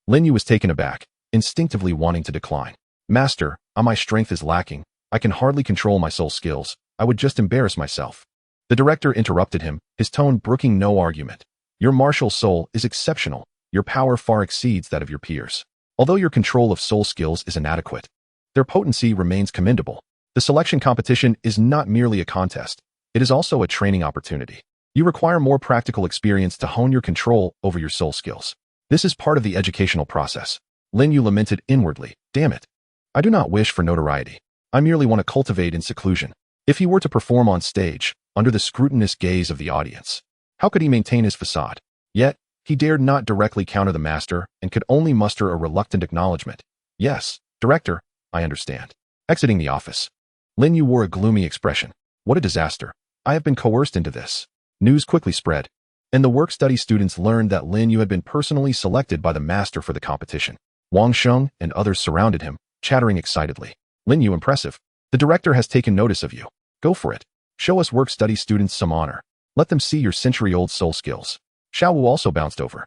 Lin Yu was taken aback, instinctively wanting to decline. Master, my strength is lacking. I can hardly control my soul skills. I would just embarrass myself. The director interrupted him, his tone brooking no argument. Your martial soul is exceptional. Your power far exceeds that of your peers. Although your control of soul skills is inadequate, their potency remains commendable. The selection competition is not merely a contest. It is also a training opportunity. You require more practical experience to hone your control over your soul skills. This is part of the educational process. Lin Yu lamented inwardly. Damn it. I do not wish for notoriety. I merely want to cultivate in seclusion. If he were to perform on stage, under the scrutinous gaze of the audience, how could he maintain his facade? Yet, he dared not directly counter the master and could only muster a reluctant acknowledgement. Yes, director, I understand. Exiting the office, Lin Yu wore a gloomy expression. What a disaster. I have been coerced into this. News quickly spread, and the work-study students learned that Lin Yu had been personally selected by the master for the competition. Wang Sheng and others surrounded him, chattering excitedly. Lin Yu, impressive. The director has taken notice of you. Go for it. Show us work-study students some honor. Let them see your century-old soul skills. Xiao Wu also bounced over.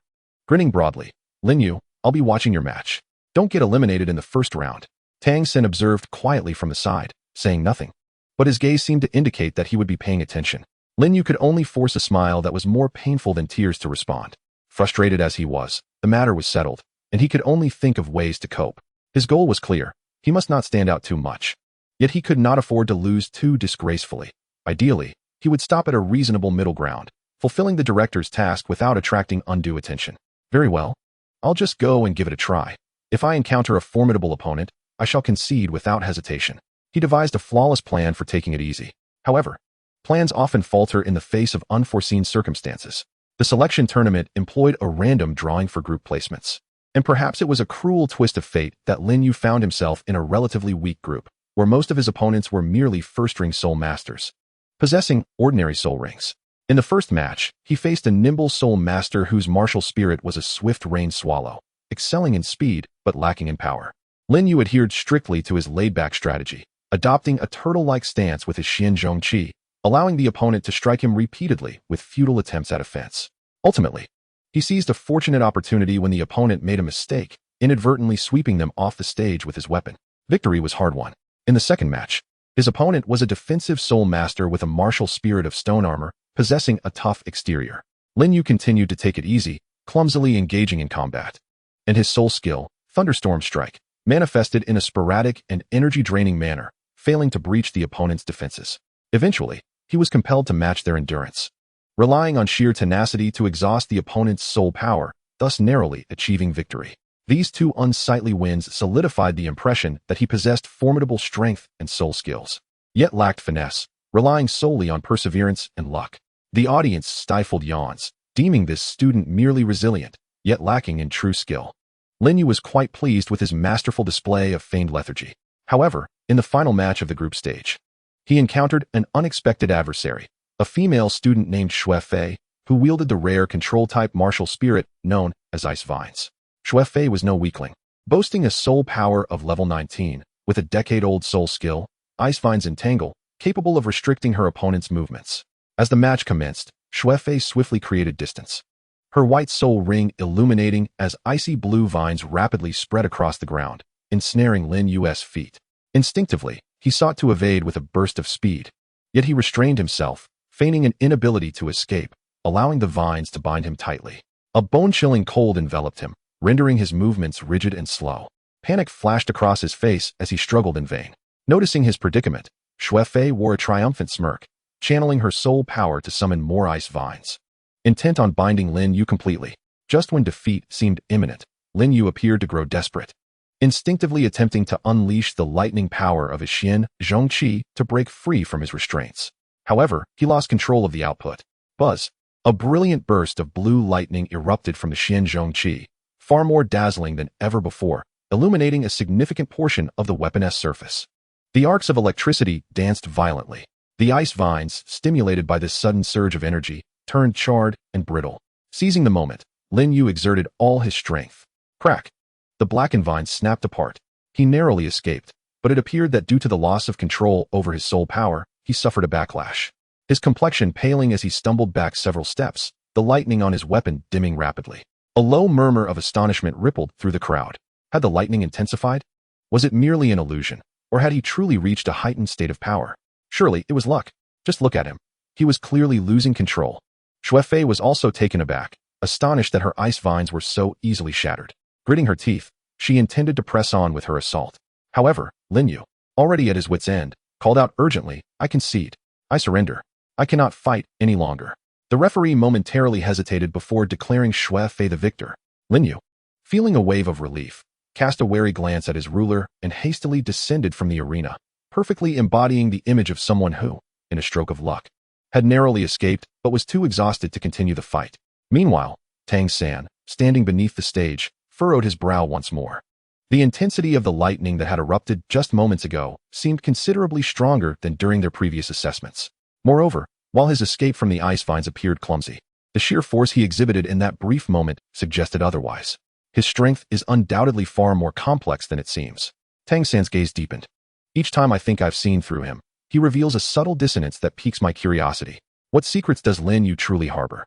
Grinning broadly, Lin Yu, I'll be watching your match. Don't get eliminated in the first round. Tang San observed quietly from the side, saying nothing. But his gaze seemed to indicate that he would be paying attention. Lin Yu could only force a smile that was more painful than tears to respond. Frustrated as he was, the matter was settled, and he could only think of ways to cope. His goal was clear. He must not stand out too much. Yet he could not afford to lose too disgracefully. Ideally, he would stop at a reasonable middle ground, fulfilling the director's task without attracting undue attention. Very well. I'll just go and give it a try. If I encounter a formidable opponent, I shall concede without hesitation. He devised a flawless plan for taking it easy. However, plans often falter in the face of unforeseen circumstances. The selection tournament employed a random drawing for group placements. And perhaps it was a cruel twist of fate that Lin Yu found himself in a relatively weak group, where most of his opponents were merely first-ring soul masters, possessing ordinary soul rings. In the first match, he faced a nimble soul master whose martial spirit was a swift rain swallow, excelling in speed but lacking in power. Lin Yu adhered strictly to his laid-back strategy, adopting a turtle-like stance with his Xian Zhong Qi, allowing the opponent to strike him repeatedly with futile attempts at offense. Ultimately, he seized a fortunate opportunity when the opponent made a mistake, inadvertently sweeping them off the stage with his weapon. Victory was hard-won. In the second match, his opponent was a defensive soul master with a martial spirit of stone armor, possessing a tough exterior. Lin Yu continued to take it easy, clumsily engaging in combat. And his soul skill, Thunderstorm Strike, manifested in a sporadic and energy-draining manner, failing to breach the opponent's defenses. Eventually, he was compelled to match their endurance, relying on sheer tenacity to exhaust the opponent's soul power, thus narrowly achieving victory. These two unsightly wins solidified the impression that he possessed formidable strength and soul skills, yet lacked finesse, relying solely on perseverance and luck. The audience stifled yawns, deeming this student merely resilient, yet lacking in true skill. Lin Yu was quite pleased with his masterful display of feigned lethargy. However, in the final match of the group stage, he encountered an unexpected adversary, a female student named Xue Fei, who wielded the rare control-type martial spirit known as Ice Vines. Xue Fei was no weakling, boasting a soul power of level 19, with a decade-old soul skill, Ice Vines Entangle, capable of restricting her opponent's movements. As the match commenced, Xue Fei swiftly created distance, her white soul ring illuminating as icy blue vines rapidly spread across the ground, ensnaring Lin Yu's feet. Instinctively, he sought to evade with a burst of speed, yet he restrained himself, feigning an inability to escape, allowing the vines to bind him tightly. A bone-chilling cold enveloped him, rendering his movements rigid and slow. Panic flashed across his face as he struggled in vain. Noticing his predicament, Xue Fei wore a triumphant smirk, channeling her soul power to summon more ice vines. Intent on binding Lin Yu completely, just when defeat seemed imminent, Lin Yu appeared to grow desperate, instinctively attempting to unleash the lightning power of his Xian Zhong Qi to break free from his restraints. However, he lost control of the output. Buzz! A brilliant burst of blue lightning erupted from the Xian Zhong Qi, far more dazzling than ever before, illuminating a significant portion of the weapon's surface. The arcs of electricity danced violently. The ice vines, stimulated by this sudden surge of energy, turned charred and brittle. Seizing the moment, Lin Yu exerted all his strength. Crack! The blackened vines snapped apart. He narrowly escaped, but it appeared that due to the loss of control over his soul power, he suffered a backlash. His complexion paling as he stumbled back several steps, the lightning on his weapon dimming rapidly. A low murmur of astonishment rippled through the crowd. Had the lightning intensified? Was it merely an illusion, or had he truly reached a heightened state of power? Surely it was luck. Just look at him. He was clearly losing control. Xue Fei was also taken aback, astonished that her ice vines were so easily shattered. Gritting her teeth, she intended to press on with her assault. However, Lin Yu, already at his wit's end, called out urgently, "I concede. I surrender. I cannot fight any longer." The referee momentarily hesitated before declaring Xue Fei the victor. Lin Yu, feeling a wave of relief, cast a wary glance at his ruler and hastily descended from the arena, perfectly embodying the image of someone who, in a stroke of luck, had narrowly escaped but was too exhausted to continue the fight. Meanwhile, Tang San, standing beneath the stage, furrowed his brow once more. The intensity of the lightning that had erupted just moments ago seemed considerably stronger than during their previous assessments. Moreover, while his escape from the ice vines appeared clumsy, the sheer force he exhibited in that brief moment suggested otherwise. His strength is undoubtedly far more complex than it seems. Tang San's gaze deepened. Each time I think I've seen through him, he reveals a subtle dissonance that piques my curiosity. What secrets does Lin Yu truly harbor?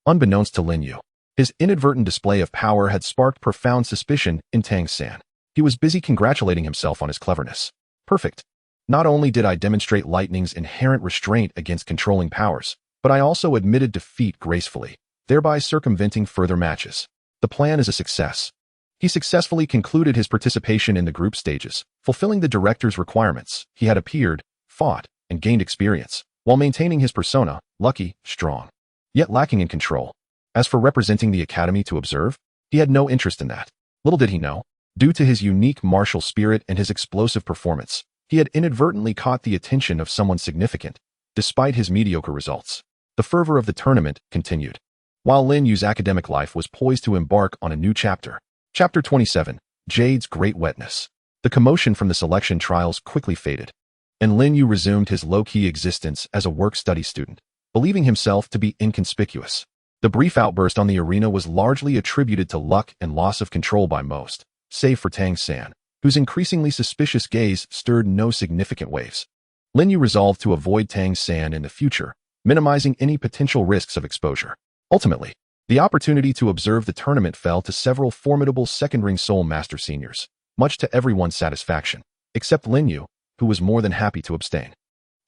Unbeknownst to Lin Yu, his inadvertent display of power had sparked profound suspicion in Tang San. He was busy congratulating himself on his cleverness. Perfect. Not only did I demonstrate lightning's inherent restraint against controlling powers, but I also admitted defeat gracefully, thereby circumventing further matches. The plan is a success. He successfully concluded his participation in the group stages, fulfilling the director's requirements. He had appeared, fought, and gained experience, while maintaining his persona, lucky, strong, yet lacking in control. As for representing the academy to observe, He had no interest in that. Little did he know, due to his unique martial spirit and his explosive performance, he had inadvertently caught the attention of someone significant, despite his mediocre results. The fervor of the tournament continued, while Lin Yu's academic life was poised to embark on a new chapter. Chapter 27, Jade's Great Wetness. The commotion from the selection trials quickly faded, and Lin Yu resumed his low-key existence as a work-study student, believing himself to be inconspicuous. The brief outburst on the arena was largely attributed to luck and loss of control by most, save for Tang San, whose increasingly suspicious gaze stirred no significant waves. Lin Yu resolved to avoid Tang San in the future, minimizing any potential risks of exposure. Ultimately, the opportunity to observe the tournament fell to several formidable second-ring Soul Master seniors, much to everyone's satisfaction, except Lin Yu, who was more than happy to abstain.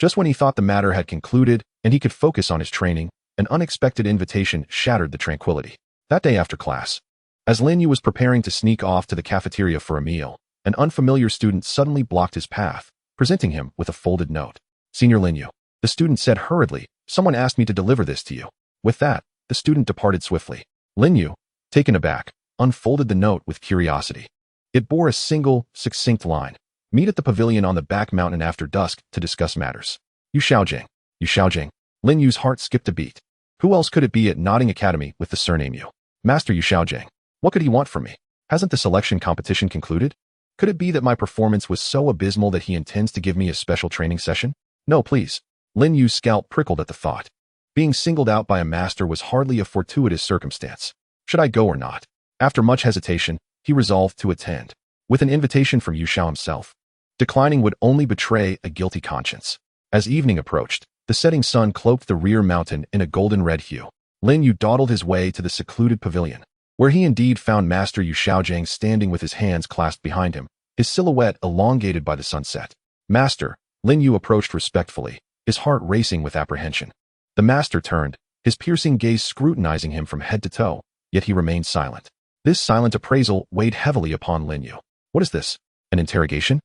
Just when he thought the matter had concluded and he could focus on his training, an unexpected invitation shattered the tranquility. That day after class, as Lin Yu was preparing to sneak off to the cafeteria for a meal, an unfamiliar student suddenly blocked his path, presenting him with a folded note. "Senior Lin Yu," the student said hurriedly, "someone asked me to deliver this to you." With that, the student departed swiftly. Lin Yu, taken aback, unfolded the note with curiosity. It bore a single, succinct line: "Meet at the pavilion on the back mountain after dusk to discuss matters. Yu Xiaojing." Yu Xiaojing. Lin Yu's heart skipped a beat. Who else could it be at Nodding Academy with the surname Yu? Master Yu Xiaojing. What could he want from me? Hasn't the selection competition concluded? Could it be that my performance was so abysmal that he intends to give me a special training session? No, please. Lin Yu's scalp prickled at the thought. Being singled out by a master was hardly a fortuitous circumstance. Should I go or not? After much hesitation, he resolved to attend, with an invitation from Yu Xiao himself. Declining would only betray a guilty conscience. As evening approached, the setting sun cloaked the rear mountain in a golden-red hue. Lin Yu dawdled his way to the secluded pavilion, where he indeed found Master Yu Xiaojing standing with his hands clasped behind him, his silhouette elongated by the sunset. "Master," Lin Yu approached respectfully, his heart racing with apprehension. The master turned, his piercing gaze scrutinizing him from head to toe, yet he remained silent. This silent appraisal weighed heavily upon Lin Yu. What is this? An interrogation?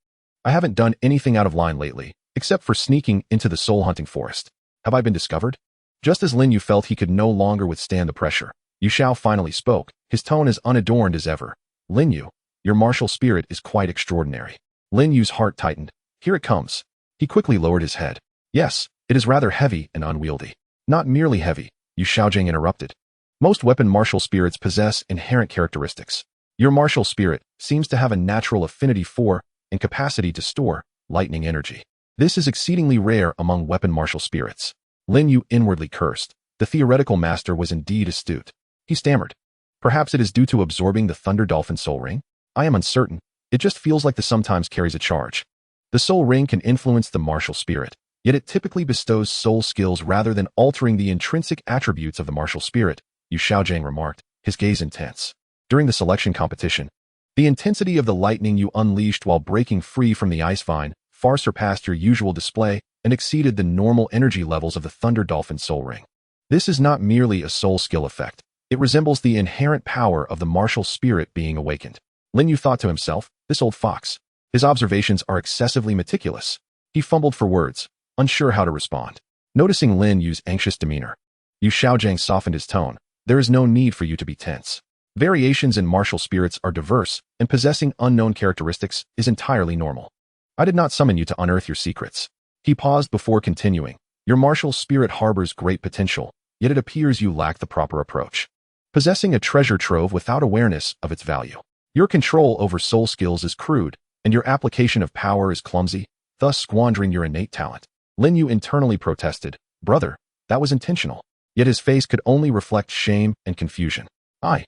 I haven't done anything out of line lately, except for sneaking into the soul-hunting forest. Have I been discovered? Just as Lin Yu felt he could no longer withstand the pressure, Yu Xiao finally spoke, his tone as unadorned as ever. "Lin Yu, your martial spirit is quite extraordinary." Lin Yu's heart tightened. Here it comes. He quickly lowered his head. "Yes, it is rather heavy and unwieldy." "Not merely heavy," Yu Xiaojing interrupted. "Most weapon martial spirits possess inherent characteristics. Your martial spirit seems to have a natural affinity for and capacity to store lightning energy. This is exceedingly rare among weapon martial spirits." Lin Yu inwardly cursed. The theoretical master was indeed astute. He stammered. "Perhaps it is due to absorbing the Thunder Dolphin Soul Ring? I am uncertain. It just feels like the sometimes carries a charge. The Soul Ring can influence the martial spirit, yet it typically bestows soul skills rather than altering the intrinsic attributes of the martial spirit," Yu Xiaojing remarked, his gaze intense. "During the selection competition, the intensity of the lightning you unleashed while breaking free from the ice vine far surpassed your usual display and exceeded the normal energy levels of the Thunder Dolphin Soul Ring. This is not merely a soul skill effect. It resembles the inherent power of the martial spirit being awakened." Lin Yu thought to himself, this old fox. His observations are excessively meticulous. He fumbled for words, unsure how to respond. Noticing Lin Yu's anxious demeanor, Yu Xiaojing softened his tone. "There is no need for you to be tense. Variations in martial spirits are diverse, and possessing unknown characteristics is entirely normal. I did not summon you to unearth your secrets." He paused before continuing. "Your martial spirit harbors great potential, yet it appears you lack the proper approach. Possessing a treasure trove without awareness of its value. Your control over soul skills is crude, and your application of power is clumsy, thus squandering your innate talent." Lin Yu internally protested. "Brother, that was intentional." Yet his face could only reflect shame and confusion. I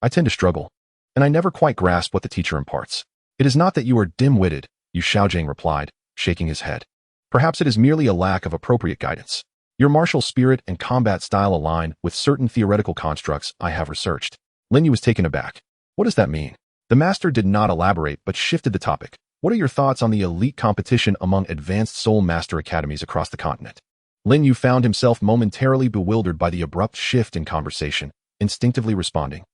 tend to struggle, and I never quite grasp what the teacher imparts." "It is not that you are dim-witted," Yu Xiaojing replied, shaking his head. "Perhaps it is merely a lack of appropriate guidance. Your martial spirit and combat style align with certain theoretical constructs I have researched." Lin Yu was taken aback. "What does that mean?" The master did not elaborate but shifted the topic. "What are your thoughts on the elite competition among advanced soul master academies across the continent?" Lin Yu found himself momentarily bewildered by the abrupt shift in conversation, instinctively responding,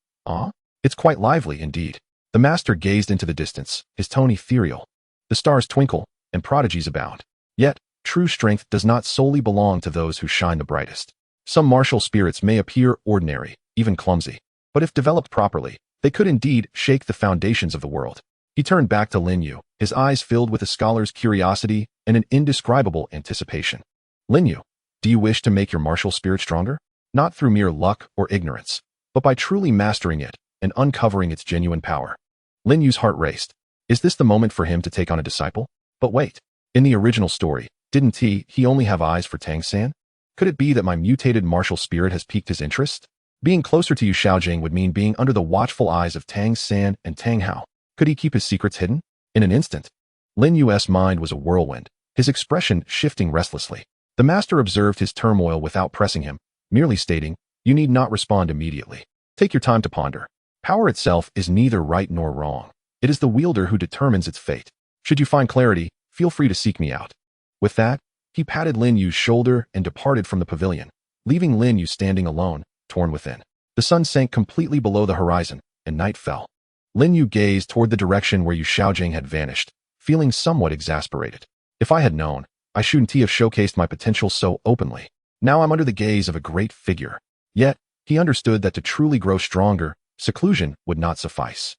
It's quite lively indeed." The master gazed into the distance, his tone ethereal. "The stars twinkle, and prodigies abound. Yet, true strength does not solely belong to those who shine the brightest. Some martial spirits may appear ordinary, even clumsy, but if developed properly, they They could indeed shake the foundations of the world. He turned back to Lin Yu, his eyes filled with a scholar's curiosity and an indescribable anticipation. Lin Yu, do you wish to make your martial spirit stronger? Not through mere luck or ignorance, but by truly mastering it and uncovering its genuine power. Lin Yu's heart raced. Is this the moment for him to take on a disciple? But wait, in the original story, didn't he only have eyes for Tang San? Could it be that my mutated martial spirit has piqued his interest? Being closer to Yu Xiaojing would mean being under the watchful eyes of Tang San and Tang Hao. Could he keep his secrets hidden? In an instant, Lin Yu's mind was a whirlwind, his expression shifting restlessly. The master observed his turmoil without pressing him, merely stating, "You need not respond immediately. Take your time to ponder. Power itself is neither right nor wrong. It is the wielder who determines its fate. Should you find clarity, feel free to seek me out." With that, he patted Lin Yu's shoulder and departed from the pavilion, leaving Lin Yu standing alone, torn within. The sun sank completely below the horizon, and night fell. Lin Yu gazed toward the direction where Yu Xiaojing had vanished, feeling somewhat exasperated. If I had known, I shouldn't have showcased my potential so openly. Now I'm under the gaze of a great figure. Yet, he understood that to truly grow stronger, seclusion would not suffice.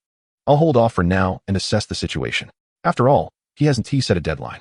I'll hold off for now and assess the situation. After all, he hasn't set a deadline.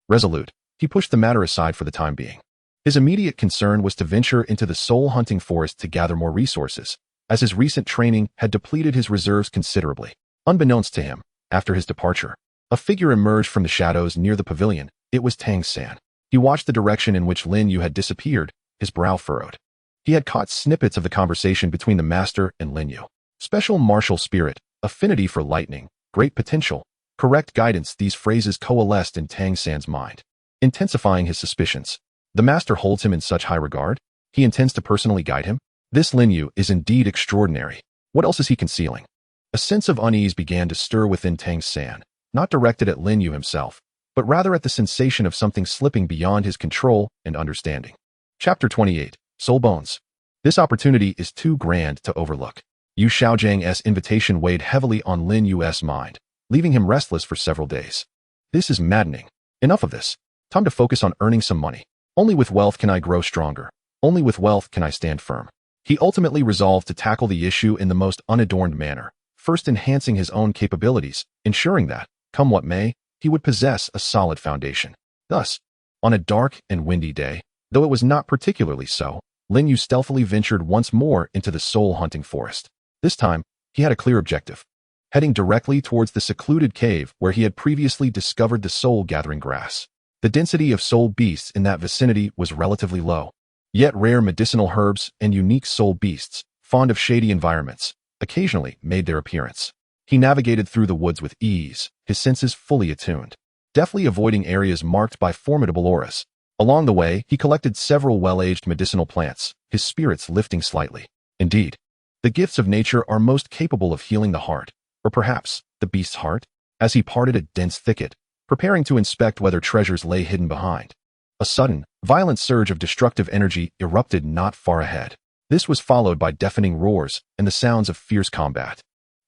Resolute, he pushed the matter aside for the time being. His immediate concern was to venture into the soul-hunting forest to gather more resources, as his recent training had depleted his reserves considerably. Unbeknownst to him, after his departure, a figure emerged from the shadows near the pavilion. It was Tang San. He watched the direction in which Lin Yu had disappeared, his brow furrowed. He had caught snippets of the conversation between the master and Lin Yu. Special martial spirit, affinity for lightning, great potential, correct guidance. These phrases coalesced in Tang San's mind, intensifying his suspicions. The master holds him in such high regard? He intends to personally guide him? This Lin Yu is indeed extraordinary. What else is he concealing? A sense of unease began to stir within Tang San, not directed at Lin Yu himself, but rather at the sensation of something slipping beyond his control and understanding. Chapter 28, Soul Bones. This opportunity is too grand to overlook. Yu Xiaojing's invitation weighed heavily on Lin Yu's mind, leaving him restless for several days. This is maddening. Enough of this. Time to focus on earning some money. Only with wealth can I grow stronger. Only with wealth can I stand firm. He ultimately resolved to tackle the issue in the most unadorned manner, first enhancing his own capabilities, ensuring that, come what may, he would possess a solid foundation. Thus, on a dark and windy day, though it was not particularly so, Lin Yu stealthily ventured once more into the soul-hunting forest. This time, he had a clear objective, heading directly towards the secluded cave where he had previously discovered the soul-gathering grass. The density of soul beasts in that vicinity was relatively low, yet rare medicinal herbs and unique soul beasts, fond of shady environments, occasionally made their appearance. He navigated through the woods with ease, his senses fully attuned, deftly avoiding areas marked by formidable auras. Along the way, he collected several well-aged medicinal plants, his spirits lifting slightly. Indeed, the gifts of nature are most capable of healing the heart, or perhaps the beast's heart, as he parted a dense thicket, preparing to inspect whether treasures lay hidden behind. A sudden, violent surge of destructive energy erupted not far ahead. This was followed by deafening roars and the sounds of fierce combat.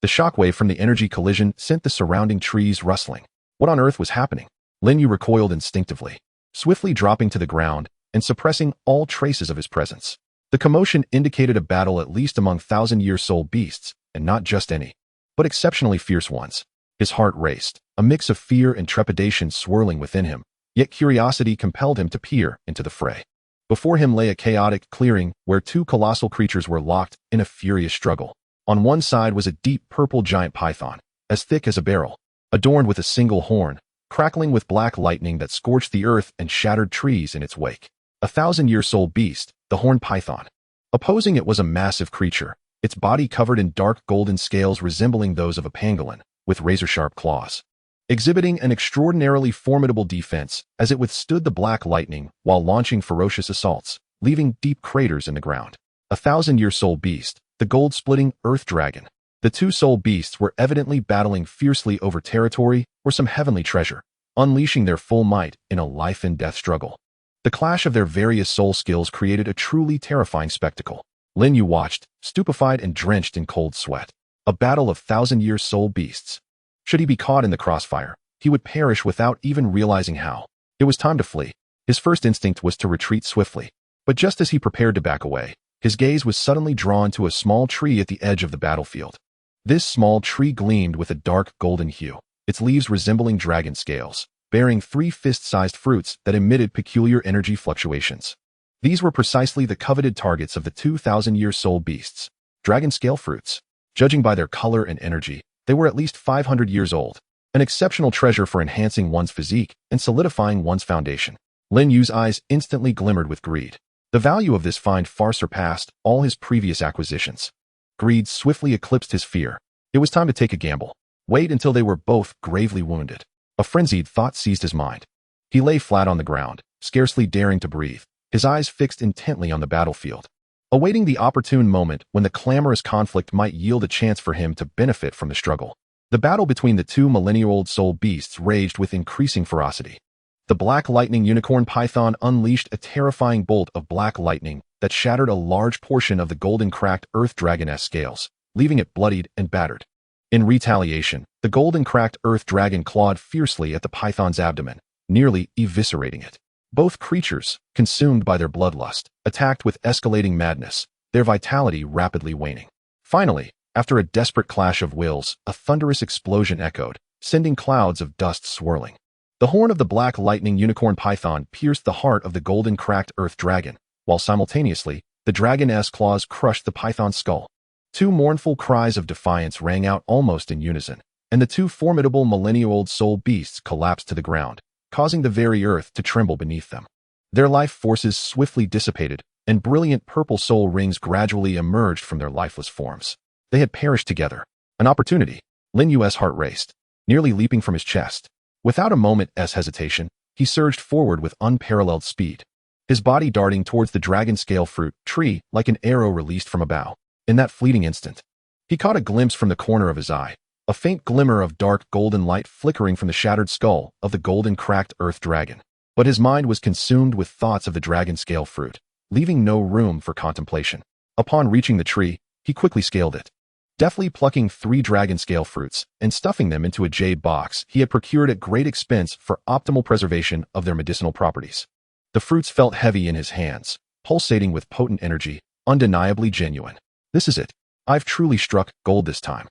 The shockwave from the energy collision sent the surrounding trees rustling. What on earth was happening? Lin Yu recoiled instinctively, swiftly dropping to the ground and suppressing all traces of his presence. The commotion indicated a battle at least among thousand-year soul beasts, and not just any, but exceptionally fierce ones. His heart raced, a mix of fear and trepidation swirling within him, yet curiosity compelled him to peer into the fray. Before him lay a chaotic clearing where two colossal creatures were locked in a furious struggle. On one side was a deep purple giant python, as thick as a barrel, adorned with a single horn, crackling with black lightning that scorched the earth and shattered trees in its wake. A thousand-year soul beast, the horned python. Opposing it was a massive creature, its body covered in dark golden scales resembling those of a pangolin, with razor-sharp claws, exhibiting an extraordinarily formidable defense as it withstood the black lightning while launching ferocious assaults, leaving deep craters in the ground. A thousand-year soul beast, the gold-splitting earth dragon. The two soul beasts were evidently battling fiercely over territory or some heavenly treasure, unleashing their full might in a life-and-death struggle. The clash of their various soul skills created a truly terrifying spectacle. Lin Yu watched, stupefied and drenched in cold sweat. A battle of thousand-year soul beasts. Should he be caught in the crossfire, he would perish without even realizing how. It was time to flee. His first instinct was to retreat swiftly, but just as he prepared to back away, his gaze was suddenly drawn to a small tree at the edge of the battlefield. This small tree gleamed with a dark golden hue, its leaves resembling dragon scales, bearing 3 fist-sized fruits that emitted peculiar energy fluctuations. These were precisely the coveted targets of the 2,000-year soul beasts, dragon scale fruits. Judging by their color and energy, they were at least 500 years old, an exceptional treasure for enhancing one's physique and solidifying one's foundation. Lin Yu's eyes instantly glimmered with greed. The value of this find far surpassed all his previous acquisitions. Greed swiftly eclipsed his fear. It was time to take a gamble. Wait until they were both gravely wounded. A frenzied thought seized his mind. He lay flat on the ground, scarcely daring to breathe, his eyes fixed intently on the battlefield, awaiting the opportune moment when the clamorous conflict might yield a chance for him to benefit from the struggle. The battle between the 2 millennia-old soul beasts raged with increasing ferocity. The black lightning unicorn python unleashed a terrifying bolt of black lightning that shattered a large portion of the golden cracked earth dragoness scales, leaving it bloodied and battered. In retaliation, the golden cracked earth dragon clawed fiercely at the python's abdomen, nearly eviscerating it. Both creatures, consumed by their bloodlust, attacked with escalating madness, their vitality rapidly waning. Finally, after a desperate clash of wills, a thunderous explosion echoed, sending clouds of dust swirling. The horn of the black lightning unicorn python pierced the heart of the golden cracked earth dragon, while simultaneously, the dragon's claws crushed the python's skull. 2 mournful cries of defiance rang out almost in unison, and the 2 formidable millennia-old soul beasts collapsed to the ground, causing the very earth to tremble beneath them. Their life forces swiftly dissipated, and brilliant purple soul rings gradually emerged from their lifeless forms. They had perished together. An opportunity. Lin Yu's heart raced, nearly leaping from his chest. Without a moment's hesitation, he surged forward with unparalleled speed, his body darting towards the dragon scale fruit tree like an arrow released from a bow. In that fleeting instant, he caught a glimpse from the corner of his eye, a faint glimmer of dark golden light flickering from the shattered skull of the golden cracked earth dragon. But his mind was consumed with thoughts of the dragon scale fruit, leaving no room for contemplation. Upon reaching the tree, he quickly scaled it, deftly plucking 3 dragon scale fruits and stuffing them into a jade box he had procured at great expense for optimal preservation of their medicinal properties. The fruits felt heavy in his hands, pulsating with potent energy, undeniably genuine. This is it. I've truly struck gold this time.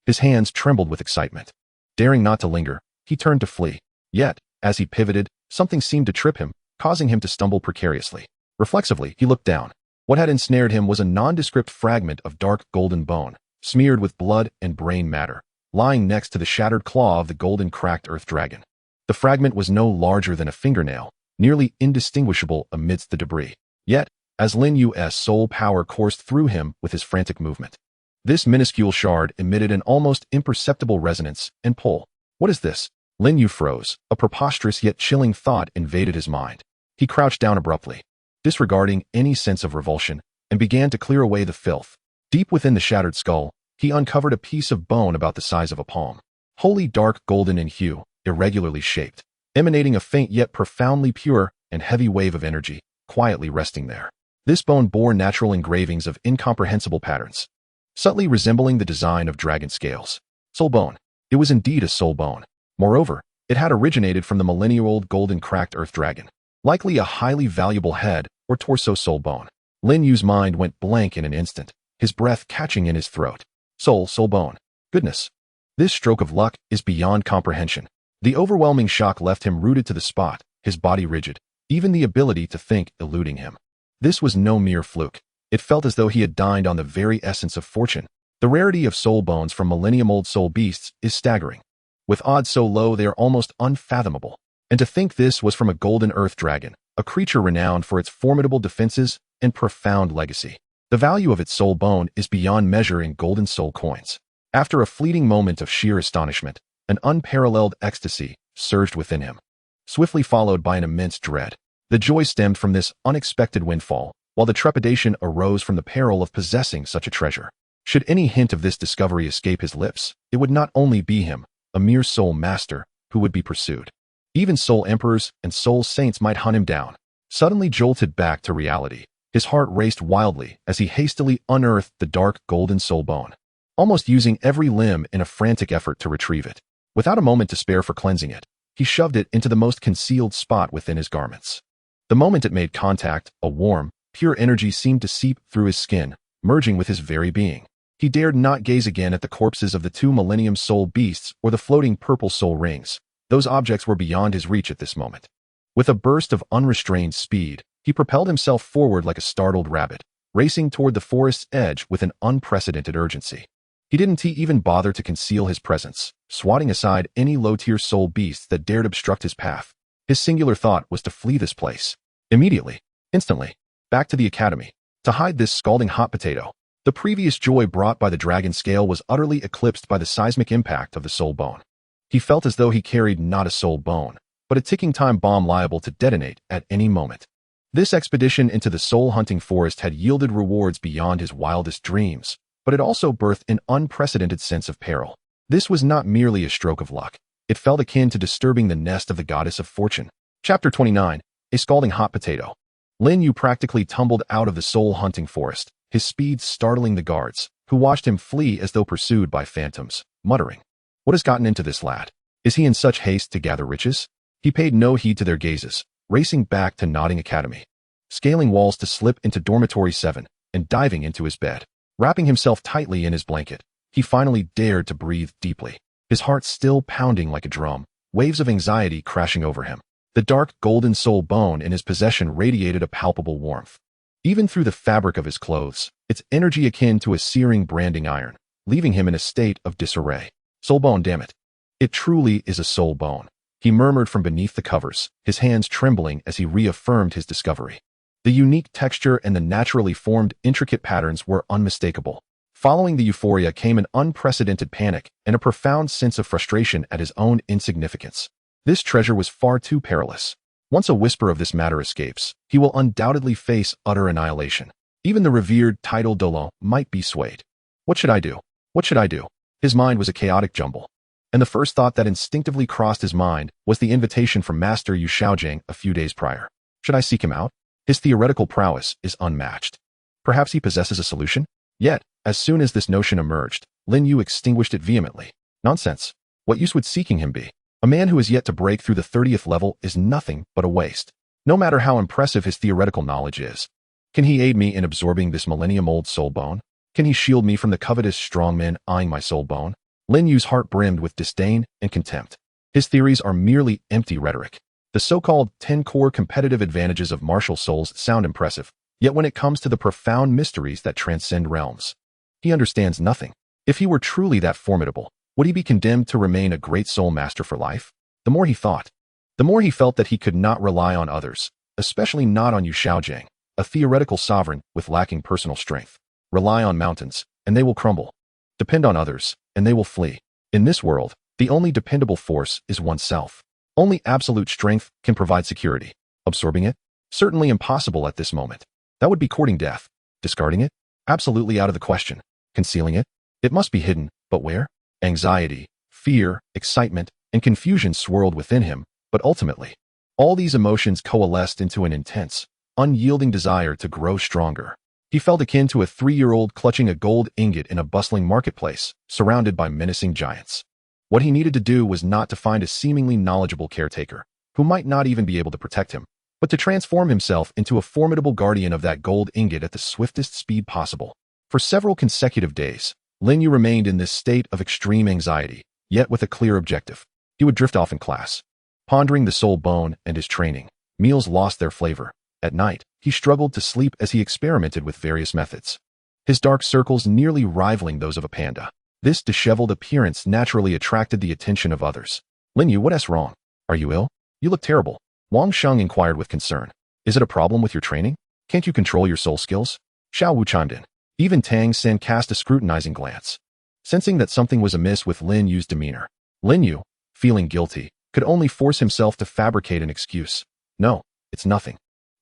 His hands trembled with excitement. Daring not to linger, he turned to flee. Yet, as he pivoted, something seemed to trip him, causing him to stumble precariously. Reflexively, he looked down. What had ensnared him was a nondescript fragment of dark golden bone, smeared with blood and brain matter, lying next to the shattered claw of the golden cracked earth dragon. The fragment was no larger than a fingernail, nearly indistinguishable amidst the debris. Yet, as Lin Yu's soul power coursed through him with his frantic movement, this minuscule shard emitted an almost imperceptible resonance and pull. What is this? Lin Yu froze. A preposterous yet chilling thought invaded his mind. He crouched down abruptly, disregarding any sense of revulsion, and began to clear away the filth. Deep within the shattered skull, he uncovered a piece of bone about the size of a palm, wholly dark golden in hue, irregularly shaped, emanating a faint yet profoundly pure and heavy wave of energy, quietly resting there. This bone bore natural engravings of incomprehensible patterns, subtly resembling the design of dragon scales. Soul bone. It was indeed a soul bone. Moreover, it had originated from the millennia-old golden cracked earth dragon, likely a highly valuable head or torso soul bone. Lin Yu's mind went blank in an instant, his breath catching in his throat. Soul bone. Goodness. This stroke of luck is beyond comprehension. The overwhelming shock left him rooted to the spot, his body rigid, even the ability to think eluding him. This was no mere fluke. It felt as though he had dined on the very essence of fortune. The rarity of soul bones from millennium-old soul beasts is staggering. With odds so low they are almost unfathomable. And to think this was from a golden earth dragon, a creature renowned for its formidable defenses and profound legacy. The value of its soul bone is beyond measure in golden soul coins. After a fleeting moment of sheer astonishment, an unparalleled ecstasy surged within him, swiftly followed by an immense dread. The joy stemmed from this unexpected windfall, while the trepidation arose from the peril of possessing such a treasure. Should any hint of this discovery escape his lips, it would not only be him, a mere soul master, who would be pursued. Even soul emperors and soul saints might hunt him down. Suddenly jolted back to reality, his heart raced wildly as he hastily unearthed the dark golden soul bone, almost using every limb in a frantic effort to retrieve it. Without a moment to spare for cleansing it, he shoved it into the most concealed spot within his garments. The moment it made contact, a warm, pure energy seemed to seep through his skin, merging with his very being. He dared not gaze again at the corpses of the 2 Millennium Soul Beasts or the floating purple soul rings. Those objects were beyond his reach at this moment. With a burst of unrestrained speed, he propelled himself forward like a startled rabbit, racing toward the forest's edge with an unprecedented urgency. He didn't even bother to conceal his presence, swatting aside any low-tier soul beasts that dared obstruct his path. His singular thought was to flee this place. Immediately, instantly, back to the academy, to hide this scalding hot potato. The previous joy brought by the dragon scale was utterly eclipsed by the seismic impact of the soul bone. He felt as though he carried not a soul bone, but a ticking time bomb liable to detonate at any moment. This expedition into the soul-hunting forest had yielded rewards beyond his wildest dreams, but it also birthed an unprecedented sense of peril. This was not merely a stroke of luck. It felt akin to disturbing the nest of the goddess of fortune. Chapter 29, A Scalding Hot Potato. Lin Yu practically tumbled out of the soul-hunting forest, his speed startling the guards, who watched him flee as though pursued by phantoms, muttering, "What has gotten into this lad? Is he in such haste to gather riches?" He paid no heed to their gazes, racing back to Nodding Academy, scaling walls to slip into Dormitory 7, and diving into his bed. Wrapping himself tightly in his blanket, he finally dared to breathe deeply, his heart still pounding like a drum, waves of anxiety crashing over him. The dark golden soul bone in his possession radiated a palpable warmth. Even through the fabric of his clothes, its energy akin to a searing branding iron, leaving him in a state of disarray. Soul bone, damn it. It truly is a soul bone, he murmured from beneath the covers, his hands trembling as he reaffirmed his discovery. The unique texture and the naturally formed, intricate patterns were unmistakable. Following the euphoria came an unprecedented panic and a profound sense of frustration at his own insignificance. This treasure was far too perilous. Once a whisper of this matter escapes, he will undoubtedly face utter annihilation. Even the revered title Douluo might be swayed. What should I do? What should I do? His mind was a chaotic jumble. And the first thought that instinctively crossed his mind was the invitation from Master Yu Shaojing a few days prior. Should I seek him out? His theoretical prowess is unmatched. Perhaps he possesses a solution? Yet, as soon as this notion emerged, Lin Yu extinguished it vehemently. Nonsense. What use would seeking him be? A man who has yet to break through the 30th level is nothing but a waste. No matter how impressive his theoretical knowledge is. Can he aid me in absorbing this millennium-old soul bone? Can he shield me from the covetous strongmen eyeing my soul bone? Lin Yu's heart brimmed with disdain and contempt. His theories are merely empty rhetoric. The so-called 10 core competitive advantages of martial souls sound impressive, yet when it comes to the profound mysteries that transcend realms, he understands nothing. If he were truly that formidable, would he be condemned to remain a great soul master for life? The more he thought, the more he felt that he could not rely on others, especially not on Yu Shaojing, a theoretical sovereign with lacking personal strength. Rely on mountains, and they will crumble. Depend on others, and they will flee. In this world, the only dependable force is oneself. Only absolute strength can provide security. Absorbing it? Certainly impossible at this moment. That would be courting death. Discarding it? Absolutely out of the question. Concealing it? It must be hidden, but where? Anxiety, fear, excitement, and confusion swirled within him, but ultimately, all these emotions coalesced into an intense, unyielding desire to grow stronger. He felt akin to a 3-year-old clutching a gold ingot in a bustling marketplace, surrounded by menacing giants. What he needed to do was not to find a seemingly knowledgeable caretaker, who might not even be able to protect him, but to transform himself into a formidable guardian of that gold ingot at the swiftest speed possible. For several consecutive days, Lin Yu remained in this state of extreme anxiety, yet with a clear objective. He would drift off in class, pondering the soul bone and his training. Meals lost their flavor. At night, he struggled to sleep as he experimented with various methods, his dark circles nearly rivaling those of a panda. This disheveled appearance naturally attracted the attention of others. Lin Yu, what's wrong? Are you ill? You look terrible. Wang Sheng inquired with concern. Is it a problem with your training? Can't you control your soul skills? Xiao Wu chimed in. Even Tang San cast a scrutinizing glance, sensing that something was amiss with Lin Yu's demeanor. Lin Yu, feeling guilty, could only force himself to fabricate an excuse. No, it's nothing.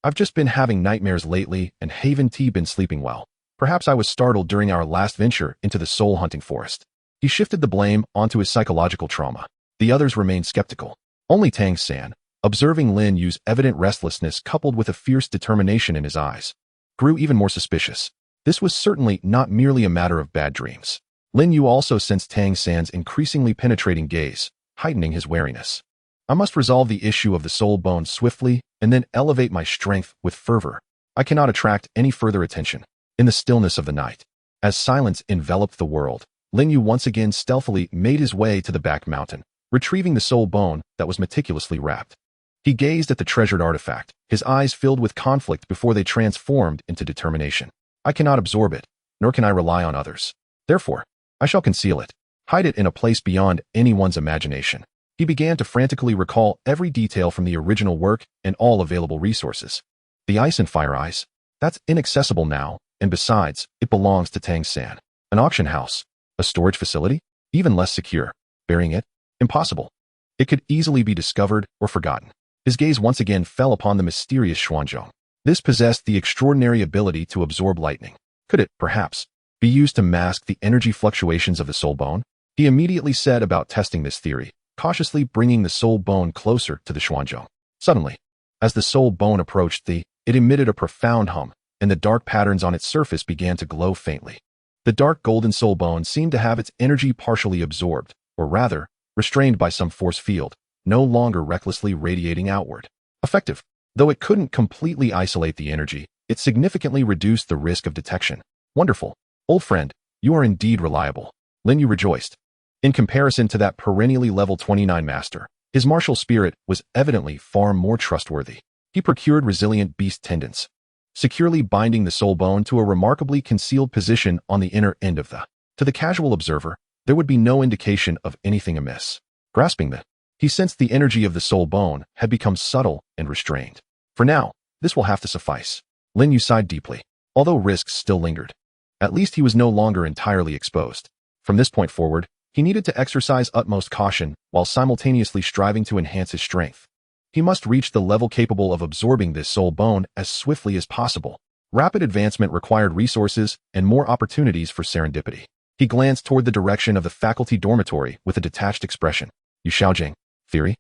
I've just been having nightmares lately and haven't been sleeping well. Perhaps I was startled during our last venture into the soul-hunting forest. He shifted the blame onto his psychological trauma. The others remained skeptical. Only Tang San, observing Lin Yu's evident restlessness coupled with a fierce determination in his eyes, grew even more suspicious. This was certainly not merely a matter of bad dreams. Lin Yu also sensed Tang San's increasingly penetrating gaze, heightening his wariness. I must resolve the issue of the soul bone swiftly and then elevate my strength with fervor. I cannot attract any further attention. In the stillness of the night, As silence enveloped the world, Lin Yu once again stealthily made his way to the back mountain, retrieving the soul bone that was meticulously wrapped. He gazed at the treasured artifact, his eyes filled with conflict before they transformed into determination. I cannot absorb it, nor can I rely on others. Therefore, I shall conceal it, hide it in a place beyond anyone's imagination. He began to frantically recall every detail from the original work and all available resources. The ice and fire eyes, that's inaccessible now, and besides, it belongs to Tang San. An auction house, a storage facility, even less secure. Burying it? Impossible. It could easily be discovered or forgotten. His gaze once again fell upon the mysterious Xuanzhong. This possessed the extraordinary ability to absorb lightning. Could it, perhaps, be used to mask the energy fluctuations of the soul bone? He immediately set about testing this theory, cautiously bringing the soul bone closer to the Xuanzhong. Suddenly, as the soul bone approached it emitted a profound hum, and the dark patterns on its surface began to glow faintly. The dark golden soul bone seemed to have its energy partially absorbed, or rather, restrained by some force field, no longer recklessly radiating outward. Effective. Though it couldn't completely isolate the energy, it significantly reduced the risk of detection. Wonderful. Old friend, you are indeed reliable. Lin Yu rejoiced. In comparison to that perennially level 29 master, his martial spirit was evidently far more trustworthy. He procured resilient beast tendons, securely binding the soul bone to a remarkably concealed position on the inner end of the. To the casual observer, there would be no indication of anything amiss. Grasping he sensed the energy of the soul bone had become subtle and restrained. For now, this will have to suffice. Lin Yu sighed deeply, although risks still lingered. At least he was no longer entirely exposed. From this point forward, he needed to exercise utmost caution while simultaneously striving to enhance his strength. He must reach the level capable of absorbing this soul bone as swiftly as possible. Rapid advancement required resources and more opportunities for serendipity. He glanced toward the direction of the faculty dormitory with a detached expression. Yu Xiaojing. Theory?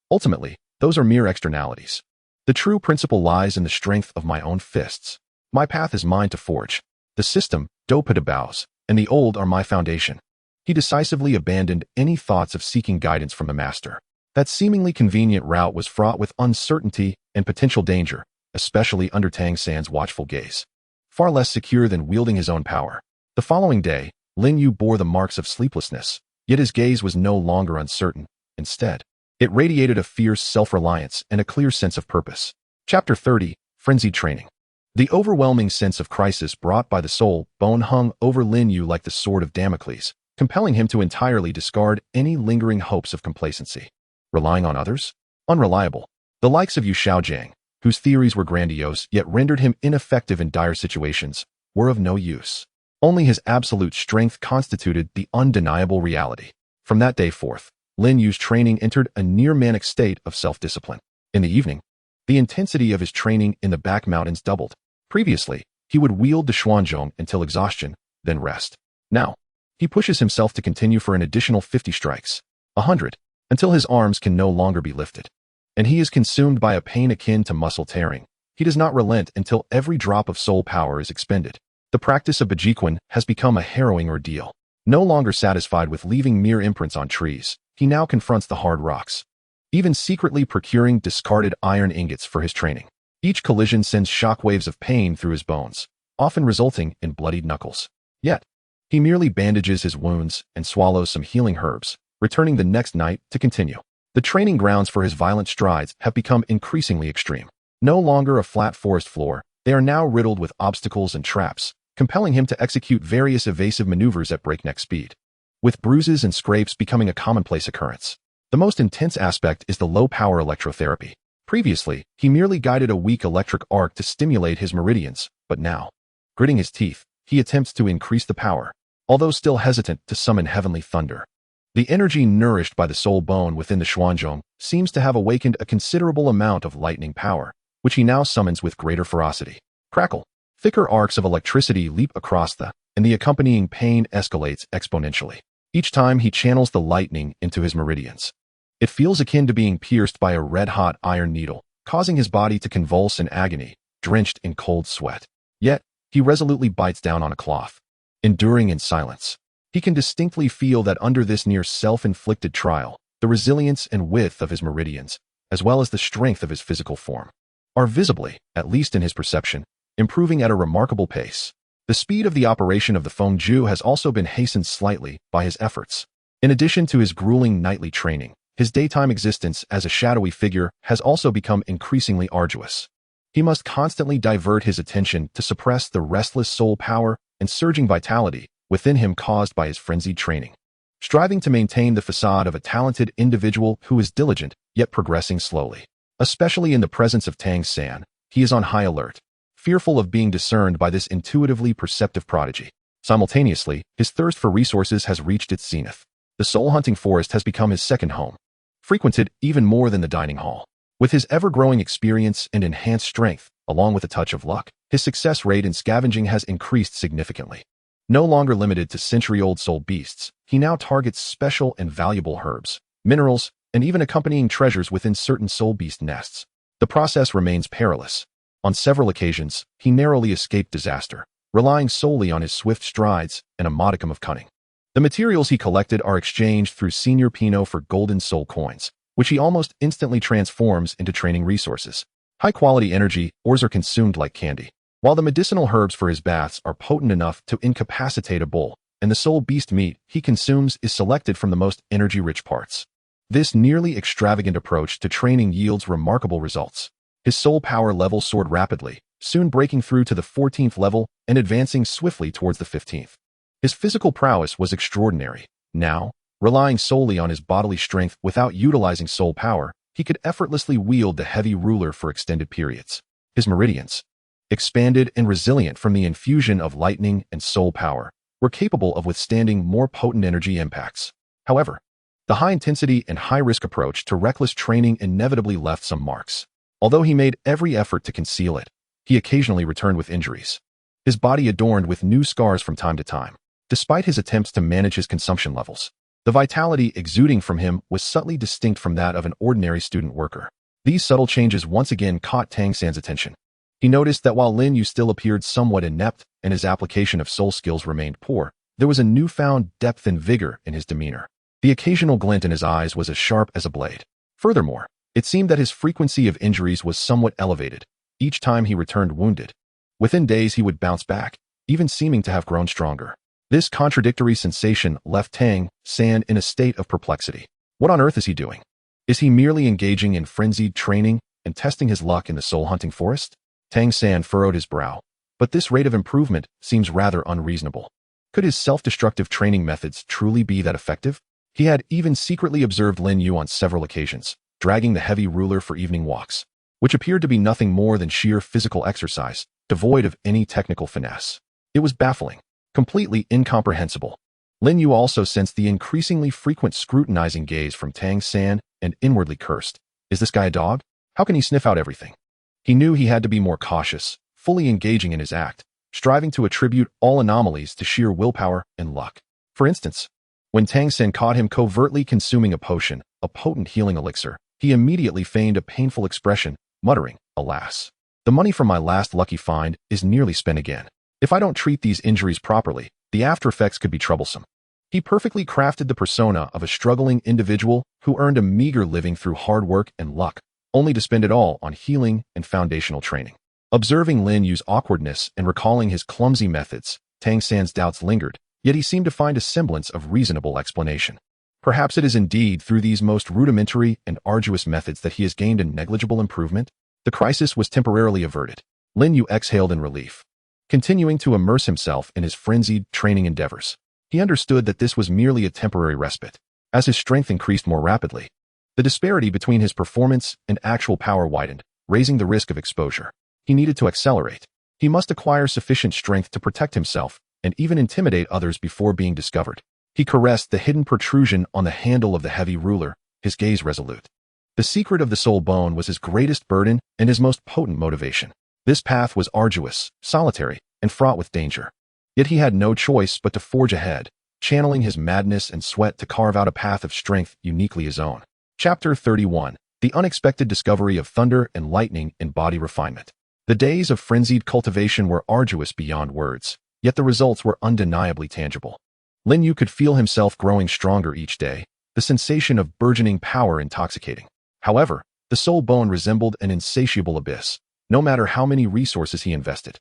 Ultimately, those are mere externalities. The true principle lies in the strength of my own fists. My path is mine to forge. The system, Douluo Dalu, and the old are my foundation. He decisively abandoned any thoughts of seeking guidance from the master. That seemingly convenient route was fraught with uncertainty and potential danger, especially under Tang San's watchful gaze. Far less secure than wielding his own power. The following day, Lin Yu bore the marks of sleeplessness, yet his gaze was no longer uncertain. Instead, it radiated a fierce self-reliance and a clear sense of purpose. Chapter 30, Frenzied Training. The overwhelming sense of crisis brought by the soul bone hung over Lin Yu like the sword of Damocles, compelling him to entirely discard any lingering hopes of complacency. Relying on others? Unreliable. The likes of Yu Xiaojing, whose theories were grandiose yet rendered him ineffective in dire situations, were of no use. Only his absolute strength constituted the undeniable reality. From that day forth, Lin Yu's training entered a near-manic state of self-discipline. In the evening, the intensity of his training in the back mountains doubled. Previously, he would wield the Xuanzhong until exhaustion, then rest. Now, he pushes himself to continue for an additional 50 strikes, 100, until his arms can no longer be lifted. And he is consumed by a pain akin to muscle tearing. He does not relent until every drop of soul power is expended. The practice of Bajiquan has become a harrowing ordeal. No longer satisfied with leaving mere imprints on trees, he now confronts the hard rocks, even secretly procuring discarded iron ingots for his training. Each collision sends shockwaves of pain through his bones, often resulting in bloodied knuckles. Yet, he merely bandages his wounds and swallows some healing herbs, returning the next night to continue. The training grounds for his violent strides have become increasingly extreme. No longer a flat forest floor, they are now riddled with obstacles and traps, compelling him to execute various evasive maneuvers at breakneck speed. With bruises and scrapes becoming a commonplace occurrence. The most intense aspect is the low-power electrotherapy. Previously, he merely guided a weak electric arc to stimulate his meridians, but now, gritting his teeth, he attempts to increase the power, although still hesitant to summon heavenly thunder. The energy nourished by the soul bone within the Xuanzhong seems to have awakened a considerable amount of lightning power, which he now summons with greater ferocity. Crackle. Thicker arcs of electricity leap across and the accompanying pain escalates exponentially. Each time he channels the lightning into his meridians. It feels akin to being pierced by a red-hot iron needle, causing his body to convulse in agony, drenched in cold sweat. Yet, he resolutely bites down on a cloth, enduring in silence. He can distinctly feel that under this near self-inflicted trial, the resilience and width of his meridians, as well as the strength of his physical form, are visibly, at least in his perception, improving at a remarkable pace. The speed of the operation of the Fengju has also been hastened slightly by his efforts. In addition to his grueling nightly training, his daytime existence as a shadowy figure has also become increasingly arduous. He must constantly divert his attention to suppress the restless soul power and surging vitality within him caused by his frenzied training. Striving to maintain the facade of a talented individual who is diligent yet progressing slowly. Especially in the presence of Tang San, he is on high alert, fearful of being discerned by this intuitively perceptive prodigy. Simultaneously, his thirst for resources has reached its zenith. The soul-hunting forest has become his second home, frequented even more than the dining hall. With his ever-growing experience and enhanced strength, along with a touch of luck, his success rate in scavenging has increased significantly. No longer limited to century-old soul beasts, he now targets special and valuable herbs, minerals, and even accompanying treasures within certain soul beast nests. The process remains perilous. On several occasions, he narrowly escaped disaster, relying solely on his swift strides and a modicum of cunning. The materials he collected are exchanged through Senior Pinot for golden soul coins, which he almost instantly transforms into training resources. High-quality energy ores are consumed like candy, while the medicinal herbs for his baths are potent enough to incapacitate a bull, and the soul beast meat he consumes is selected from the most energy-rich parts. This nearly extravagant approach to training yields remarkable results. His soul power level soared rapidly, soon breaking through to the 14th level and advancing swiftly towards the 15th. His physical prowess was extraordinary. Now, relying solely on his bodily strength without utilizing soul power, he could effortlessly wield the heavy ruler for extended periods. His meridians, expanded and resilient from the infusion of lightning and soul power, were capable of withstanding more potent energy impacts. However, the high-intensity and high-risk approach to reckless training inevitably left some marks. Although he made every effort to conceal it, he occasionally returned with injuries, his body adorned with new scars from time to time. Despite his attempts to manage his consumption levels, the vitality exuding from him was subtly distinct from that of an ordinary student worker. These subtle changes once again caught Tang San's attention. He noticed that while Lin Yu still appeared somewhat inept and his application of soul skills remained poor, there was a newfound depth and vigor in his demeanor. The occasional glint in his eyes was as sharp as a blade. Furthermore, it seemed that his frequency of injuries was somewhat elevated, each time he returned wounded. Within days he would bounce back, even seeming to have grown stronger. This contradictory sensation left Tang San in a state of perplexity. What on earth is he doing? Is he merely engaging in frenzied training and testing his luck in the soul-hunting forest? Tang San furrowed his brow, but this rate of improvement seems rather unreasonable. Could his self-destructive training methods truly be that effective? He had even secretly observed Lin Yu on several occasions, dragging the heavy ruler for evening walks, which appeared to be nothing more than sheer physical exercise, devoid of any technical finesse. It was baffling, completely incomprehensible. Lin Yu also sensed the increasingly frequent scrutinizing gaze from Tang San and inwardly cursed. Is this guy a dog? How can he sniff out everything? He knew he had to be more cautious, fully engaging in his act, striving to attribute all anomalies to sheer willpower and luck. For instance, when Tang San caught him covertly consuming a potion, a potent healing elixir, he immediately feigned a painful expression, muttering, "Alas, the money from my last lucky find is nearly spent again. If I don't treat these injuries properly, the after effects could be troublesome." He perfectly crafted the persona of a struggling individual who earned a meager living through hard work and luck, only to spend it all on healing and foundational training. Observing Lin Yu's awkwardness and recalling his clumsy methods, Tang San's doubts lingered, yet he seemed to find a semblance of reasonable explanation. Perhaps it is indeed through these most rudimentary and arduous methods that he has gained a negligible improvement. The crisis was temporarily averted. Lin Yu exhaled in relief, continuing to immerse himself in his frenzied training endeavors. He understood that this was merely a temporary respite. As his strength increased more rapidly, the disparity between his performance and actual power widened, raising the risk of exposure. He needed to accelerate. He must acquire sufficient strength to protect himself and even intimidate others before being discovered. He caressed the hidden protrusion on the handle of the heavy ruler, his gaze resolute. The secret of the soul bone was his greatest burden and his most potent motivation. This path was arduous, solitary, and fraught with danger. Yet he had no choice but to forge ahead, channeling his madness and sweat to carve out a path of strength uniquely his own. Chapter 31. The unexpected discovery of thunder and lightning in body refinement. The days of frenzied cultivation were arduous beyond words, yet the results were undeniably tangible. Lin Yu could feel himself growing stronger each day, the sensation of burgeoning power intoxicating. However, the soul bone resembled an insatiable abyss, no matter how many resources he invested.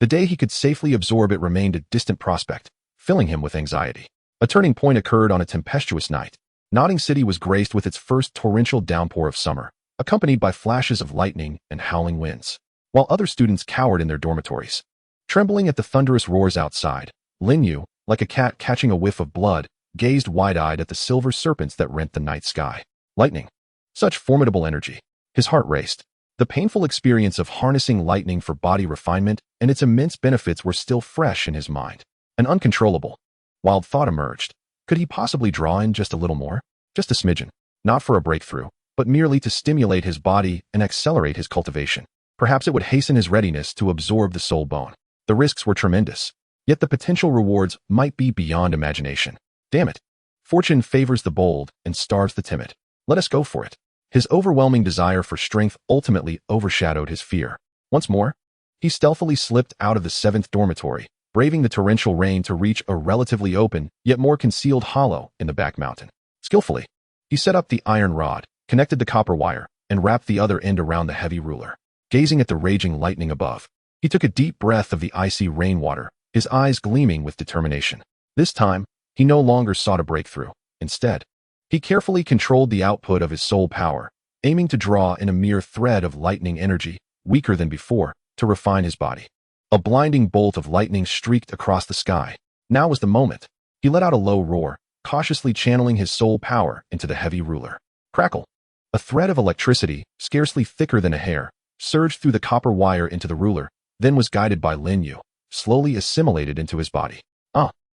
The day he could safely absorb it remained a distant prospect, filling him with anxiety. A turning point occurred on a tempestuous night. Nodding City was graced with its first torrential downpour of summer, accompanied by flashes of lightning and howling winds. While other students cowered in their dormitories, trembling at the thunderous roars outside, Lin Yu, like a cat catching a whiff of blood, gazed wide-eyed at the silver serpents that rent the night sky. Lightning. Such formidable energy. His heart raced. The painful experience of harnessing lightning for body refinement and its immense benefits were still fresh in his mind. An uncontrollable, wild thought emerged. Could he possibly draw in just a little more? Just a smidgen. Not for a breakthrough, but merely to stimulate his body and accelerate his cultivation. Perhaps it would hasten his readiness to absorb the soul bone. The risks were tremendous, yet the potential rewards might be beyond imagination. Damn it. Fortune favors the bold and starves the timid. Let us go for it. His overwhelming desire for strength ultimately overshadowed his fear. Once more, he stealthily slipped out of the 7th dormitory, braving the torrential rain to reach a relatively open, yet more concealed hollow in the back mountain. Skillfully, he set up the iron rod, connected the copper wire, and wrapped the other end around the heavy ruler. Gazing at the raging lightning above, he took a deep breath of the icy rainwater, his eyes gleaming with determination. This time, he no longer sought a breakthrough. Instead, he carefully controlled the output of his soul power, aiming to draw in a mere thread of lightning energy, weaker than before, to refine his body. A blinding bolt of lightning streaked across the sky. Now was the moment. He let out a low roar, cautiously channeling his soul power into the heavy ruler. Crackle. A thread of electricity, scarcely thicker than a hair, surged through the copper wire into the ruler, then was guided by Lin Yu, slowly assimilated into his body.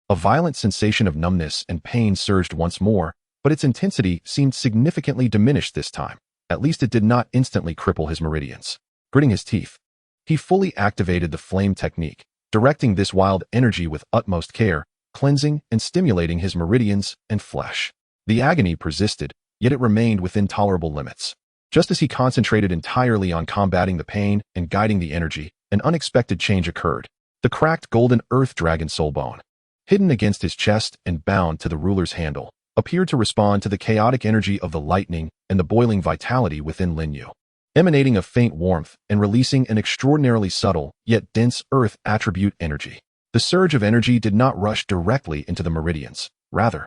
A violent sensation of numbness and pain surged once more, but its intensity seemed significantly diminished this time. At least it did not instantly cripple his meridians. Gritting his teeth, he fully activated the flame technique, directing this wild energy with utmost care, cleansing and stimulating his meridians and flesh. The agony persisted, yet it remained within tolerable limits. Just as he concentrated entirely on combating the pain and guiding the energy, an unexpected change occurred. The cracked golden earth dragon soul bone, hidden against his chest and bound to the ruler's handle, appeared to respond to the chaotic energy of the lightning and the boiling vitality within Lin Yu, emanating a faint warmth and releasing an extraordinarily subtle, yet dense earth attribute energy. The surge of energy did not rush directly into the meridians. Rather,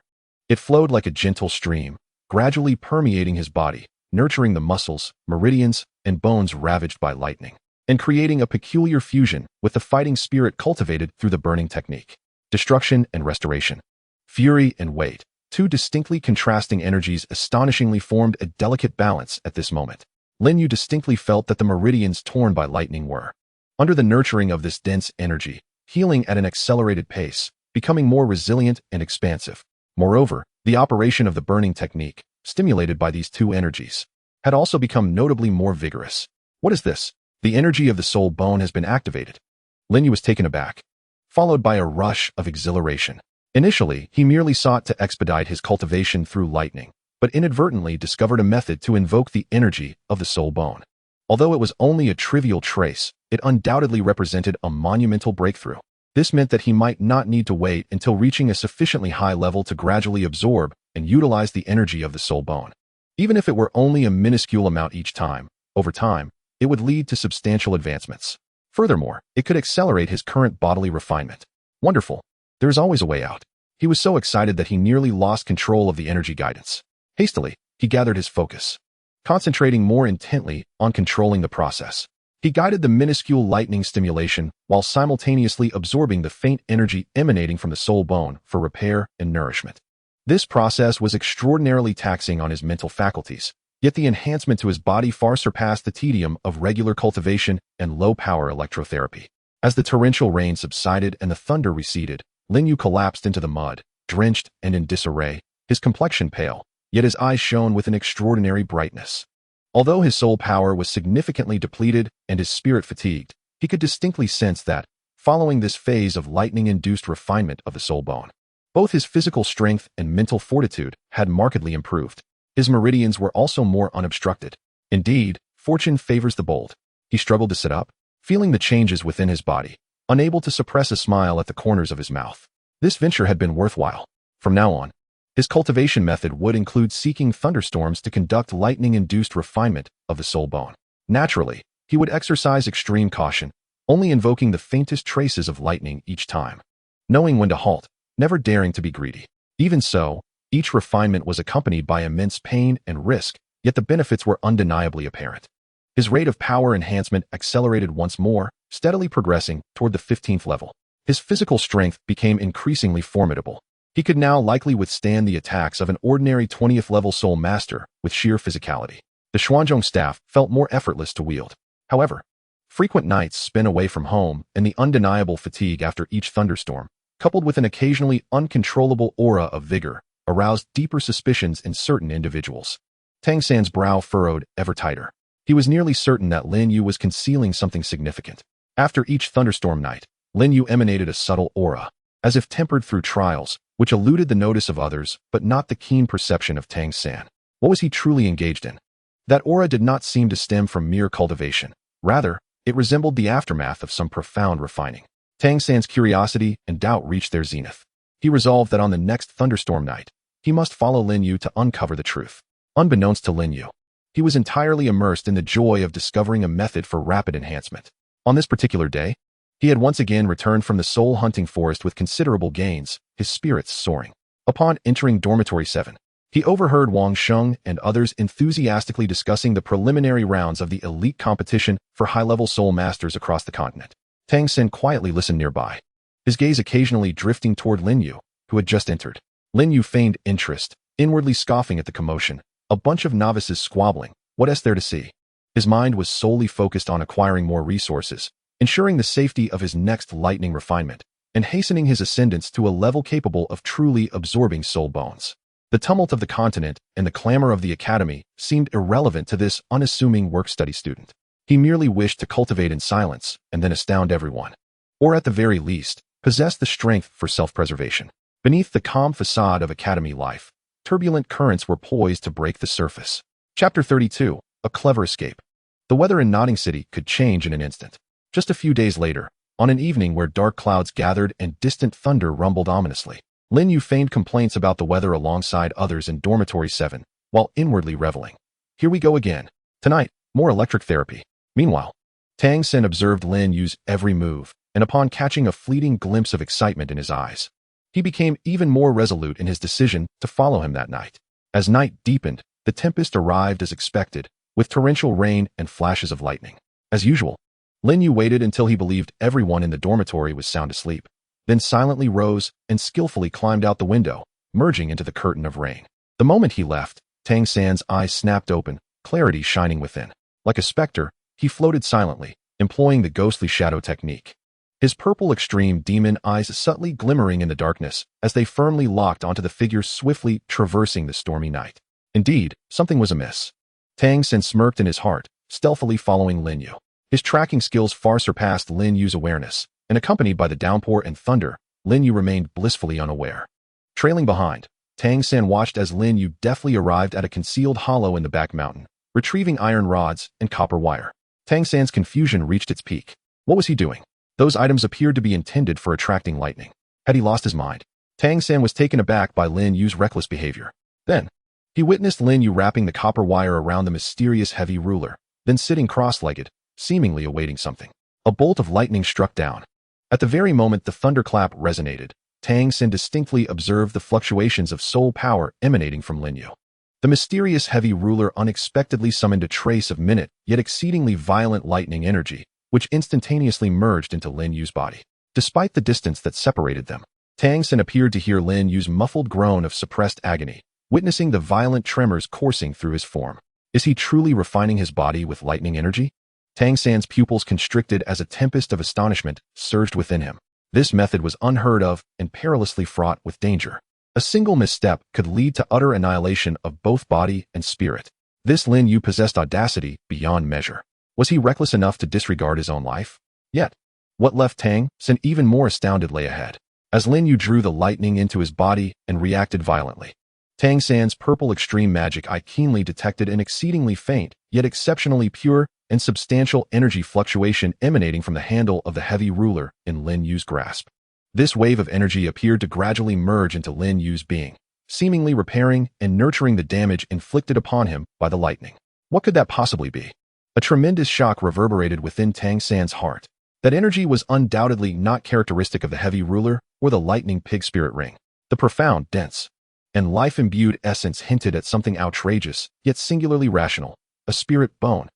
it flowed like a gentle stream, gradually permeating his body, nurturing the muscles, meridians, and bones ravaged by lightning, and creating a peculiar fusion with the fighting spirit cultivated through the burning technique. Destruction and restoration. Fury and weight. Two distinctly contrasting energies astonishingly formed a delicate balance at this moment. Lin Yu distinctly felt that the meridians torn by lightning were, under the nurturing of this dense energy, healing at an accelerated pace, becoming more resilient and expansive. Moreover, the operation of the burning technique, stimulated by these two energies, had also become notably more vigorous. What is this? The energy of the soul bone has been activated. Lin Yu was taken aback, followed by a rush of exhilaration. Initially, he merely sought to expedite his cultivation through lightning, but inadvertently discovered a method to invoke the energy of the soul bone. Although it was only a trivial trace, it undoubtedly represented a monumental breakthrough. This meant that he might not need to wait until reaching a sufficiently high level to gradually absorb and utilize the energy of the soul bone. Even if it were only a minuscule amount each time, over time, it would lead to substantial advancements. Furthermore, it could accelerate his current bodily refinement. Wonderful. There is always a way out. He was so excited that he nearly lost control of the energy guidance. Hastily, he gathered his focus, concentrating more intently on controlling the process. He guided the minuscule lightning stimulation while simultaneously absorbing the faint energy emanating from the soul bone for repair and nourishment. This process was extraordinarily taxing on his mental faculties, yet the enhancement to his body far surpassed the tedium of regular cultivation and low-power electrotherapy. As the torrential rain subsided and the thunder receded, Lin Yu collapsed into the mud, drenched and in disarray, his complexion pale, yet his eyes shone with an extraordinary brightness. Although his soul power was significantly depleted and his spirit fatigued, he could distinctly sense that, following this phase of lightning-induced refinement of the soul bone, both his physical strength and mental fortitude had markedly improved. His meridians were also more unobstructed. Indeed, fortune favors the bold. He struggled to sit up, feeling the changes within his body, unable to suppress a smile at the corners of his mouth. This venture had been worthwhile. From now on, his cultivation method would include seeking thunderstorms to conduct lightning-induced refinement of the soul bone. Naturally, he would exercise extreme caution, only invoking the faintest traces of lightning each time. Knowing when to halt, never daring to be greedy. Even so, each refinement was accompanied by immense pain and risk, yet the benefits were undeniably apparent. His rate of power enhancement accelerated once more, steadily progressing toward the 15th level. His physical strength became increasingly formidable. He could now likely withstand the attacks of an ordinary 20th level soul master with sheer physicality. The Xuanzhong staff felt more effortless to wield. However, frequent nights spent away from home and the undeniable fatigue after each thunderstorm, coupled with an occasionally uncontrollable aura of vigor, aroused deeper suspicions in certain individuals. Tang San's brow furrowed ever tighter. He was nearly certain that Lin Yu was concealing something significant. After each thunderstorm night, Lin Yu emanated a subtle aura, as if tempered through trials, which eluded the notice of others but not the keen perception of Tang San. What was he truly engaged in? That aura did not seem to stem from mere cultivation. Rather, it resembled the aftermath of some profound refining. Tang San's curiosity and doubt reached their zenith. He resolved that on the next thunderstorm night, he must follow Lin Yu to uncover the truth. Unbeknownst to Lin Yu, he was entirely immersed in the joy of discovering a method for rapid enhancement. On this particular day, he had once again returned from the soul-hunting forest with considerable gains, his spirits soaring. Upon entering Dormitory 7, he overheard Wang Sheng and others enthusiastically discussing the preliminary rounds of the elite competition for high-level soul masters across the continent. Tang San quietly listened nearby, his gaze occasionally drifting toward Lin Yu, who had just entered. Lin Yu feigned interest, inwardly scoffing at the commotion. A bunch of novices squabbling. What is there to see? His mind was solely focused on acquiring more resources, ensuring the safety of his next lightning refinement, and hastening his ascendance to a level capable of truly absorbing soul bones. The tumult of the continent and the clamor of the academy seemed irrelevant to this unassuming work-study student. He merely wished to cultivate in silence and then astound everyone, or at the very least, possess the strength for self-preservation. Beneath the calm facade of academy life, turbulent currents were poised to break the surface. Chapter 32. A clever escape. The weather in Nodding City could change in an instant. Just a few days later, on an evening where dark clouds gathered and distant thunder rumbled ominously, Lin Yu feigned complaints about the weather alongside others in Dormitory 7, while inwardly reveling. Here we go again. Tonight, more electric therapy. Meanwhile, Tang San observed Lin Yu's every move, and upon catching a fleeting glimpse of excitement in his eyes, he became even more resolute in his decision to follow him that night. As night deepened, the tempest arrived as expected, with torrential rain and flashes of lightning. As usual, Lin Yu waited until he believed everyone in the dormitory was sound asleep, then silently rose and skillfully climbed out the window, merging into the curtain of rain. The moment he left, Tang San's eyes snapped open, clarity shining within. Like a specter, he floated silently, employing the ghostly shadow technique. His purple extreme demon eyes subtly glimmering in the darkness as they firmly locked onto the figure swiftly traversing the stormy night. Indeed, something was amiss. Tang San smirked in his heart, stealthily following Lin Yu. His tracking skills far surpassed Lin Yu's awareness, and accompanied by the downpour and thunder, Lin Yu remained blissfully unaware. Trailing behind, Tang San watched as Lin Yu deftly arrived at a concealed hollow in the back mountain, retrieving iron rods and copper wire. Tang San's confusion reached its peak. What was he doing? Those items appeared to be intended for attracting lightning. Had he lost his mind? Tang San was taken aback by Lin Yu's reckless behavior. Then, he witnessed Lin Yu wrapping the copper wire around the mysterious heavy ruler, then sitting cross-legged, seemingly awaiting something. A bolt of lightning struck down. At the very moment the thunderclap resonated, Tang San distinctly observed the fluctuations of soul power emanating from Lin Yu. The mysterious heavy ruler unexpectedly summoned a trace of minute, yet exceedingly violent lightning energy, which instantaneously merged into Lin Yu's body. Despite the distance that separated them, Tang San appeared to hear Lin Yu's muffled groan of suppressed agony, witnessing the violent tremors coursing through his form. Is he truly refining his body with lightning energy? Tang San's pupils constricted as a tempest of astonishment surged within him. This method was unheard of and perilously fraught with danger. A single misstep could lead to utter annihilation of both body and spirit. This Lin Yu possessed audacity beyond measure. Was he reckless enough to disregard his own life? Yet, what left Tang San even more astounded lay ahead. As Lin Yu drew the lightning into his body and reacted violently, Tang San's purple extreme magic eye keenly detected an exceedingly faint, yet exceptionally pure and substantial energy fluctuation emanating from the handle of the heavy ruler in Lin Yu's grasp. This wave of energy appeared to gradually merge into Lin Yu's being, seemingly repairing and nurturing the damage inflicted upon him by the lightning. What could that possibly be? A tremendous shock reverberated within Tang San's heart. That energy was undoubtedly not characteristic of the heavy ruler or the lightning pig spirit ring. The profound, dense, and life-imbued essence hinted at something outrageous, yet singularly rational, a spirit bone.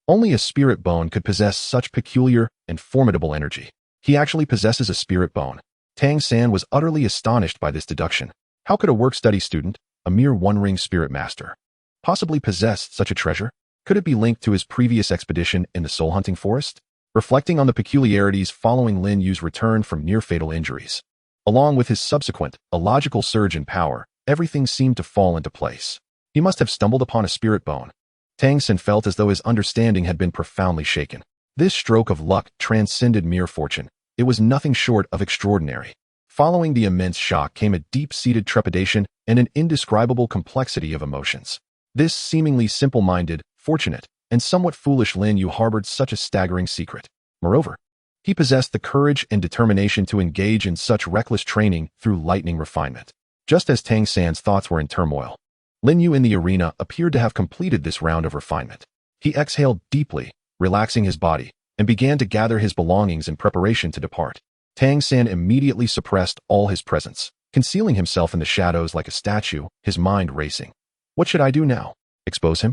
Only a spirit bone could possess such peculiar and formidable energy. He actually possesses a spirit bone. Tang San was utterly astonished by this deduction. How could a work-study student, a mere one-ring spirit master, possibly possess such a treasure? Could it be linked to his previous expedition in the soul-hunting forest? Reflecting on the peculiarities following Lin Yu's return from near-fatal injuries, along with his subsequent, illogical surge in power, everything seemed to fall into place. He must have stumbled upon a spirit bone. Tang San felt as though his understanding had been profoundly shaken. This stroke of luck transcended mere fortune. It was nothing short of extraordinary. Following the immense shock came a deep-seated trepidation and an indescribable complexity of emotions. This seemingly simple-minded, fortunate, and somewhat foolish Lin Yu harbored such a staggering secret. Moreover, he possessed the courage and determination to engage in such reckless training through lightning refinement. Just as Tang San's thoughts were in turmoil, Lin Yu in the arena appeared to have completed this round of refinement. He exhaled deeply, relaxing his body, and began to gather his belongings in preparation to depart. Tang San immediately suppressed all his presence, concealing himself in the shadows like a statue, his mind racing. What should I do now? Expose him?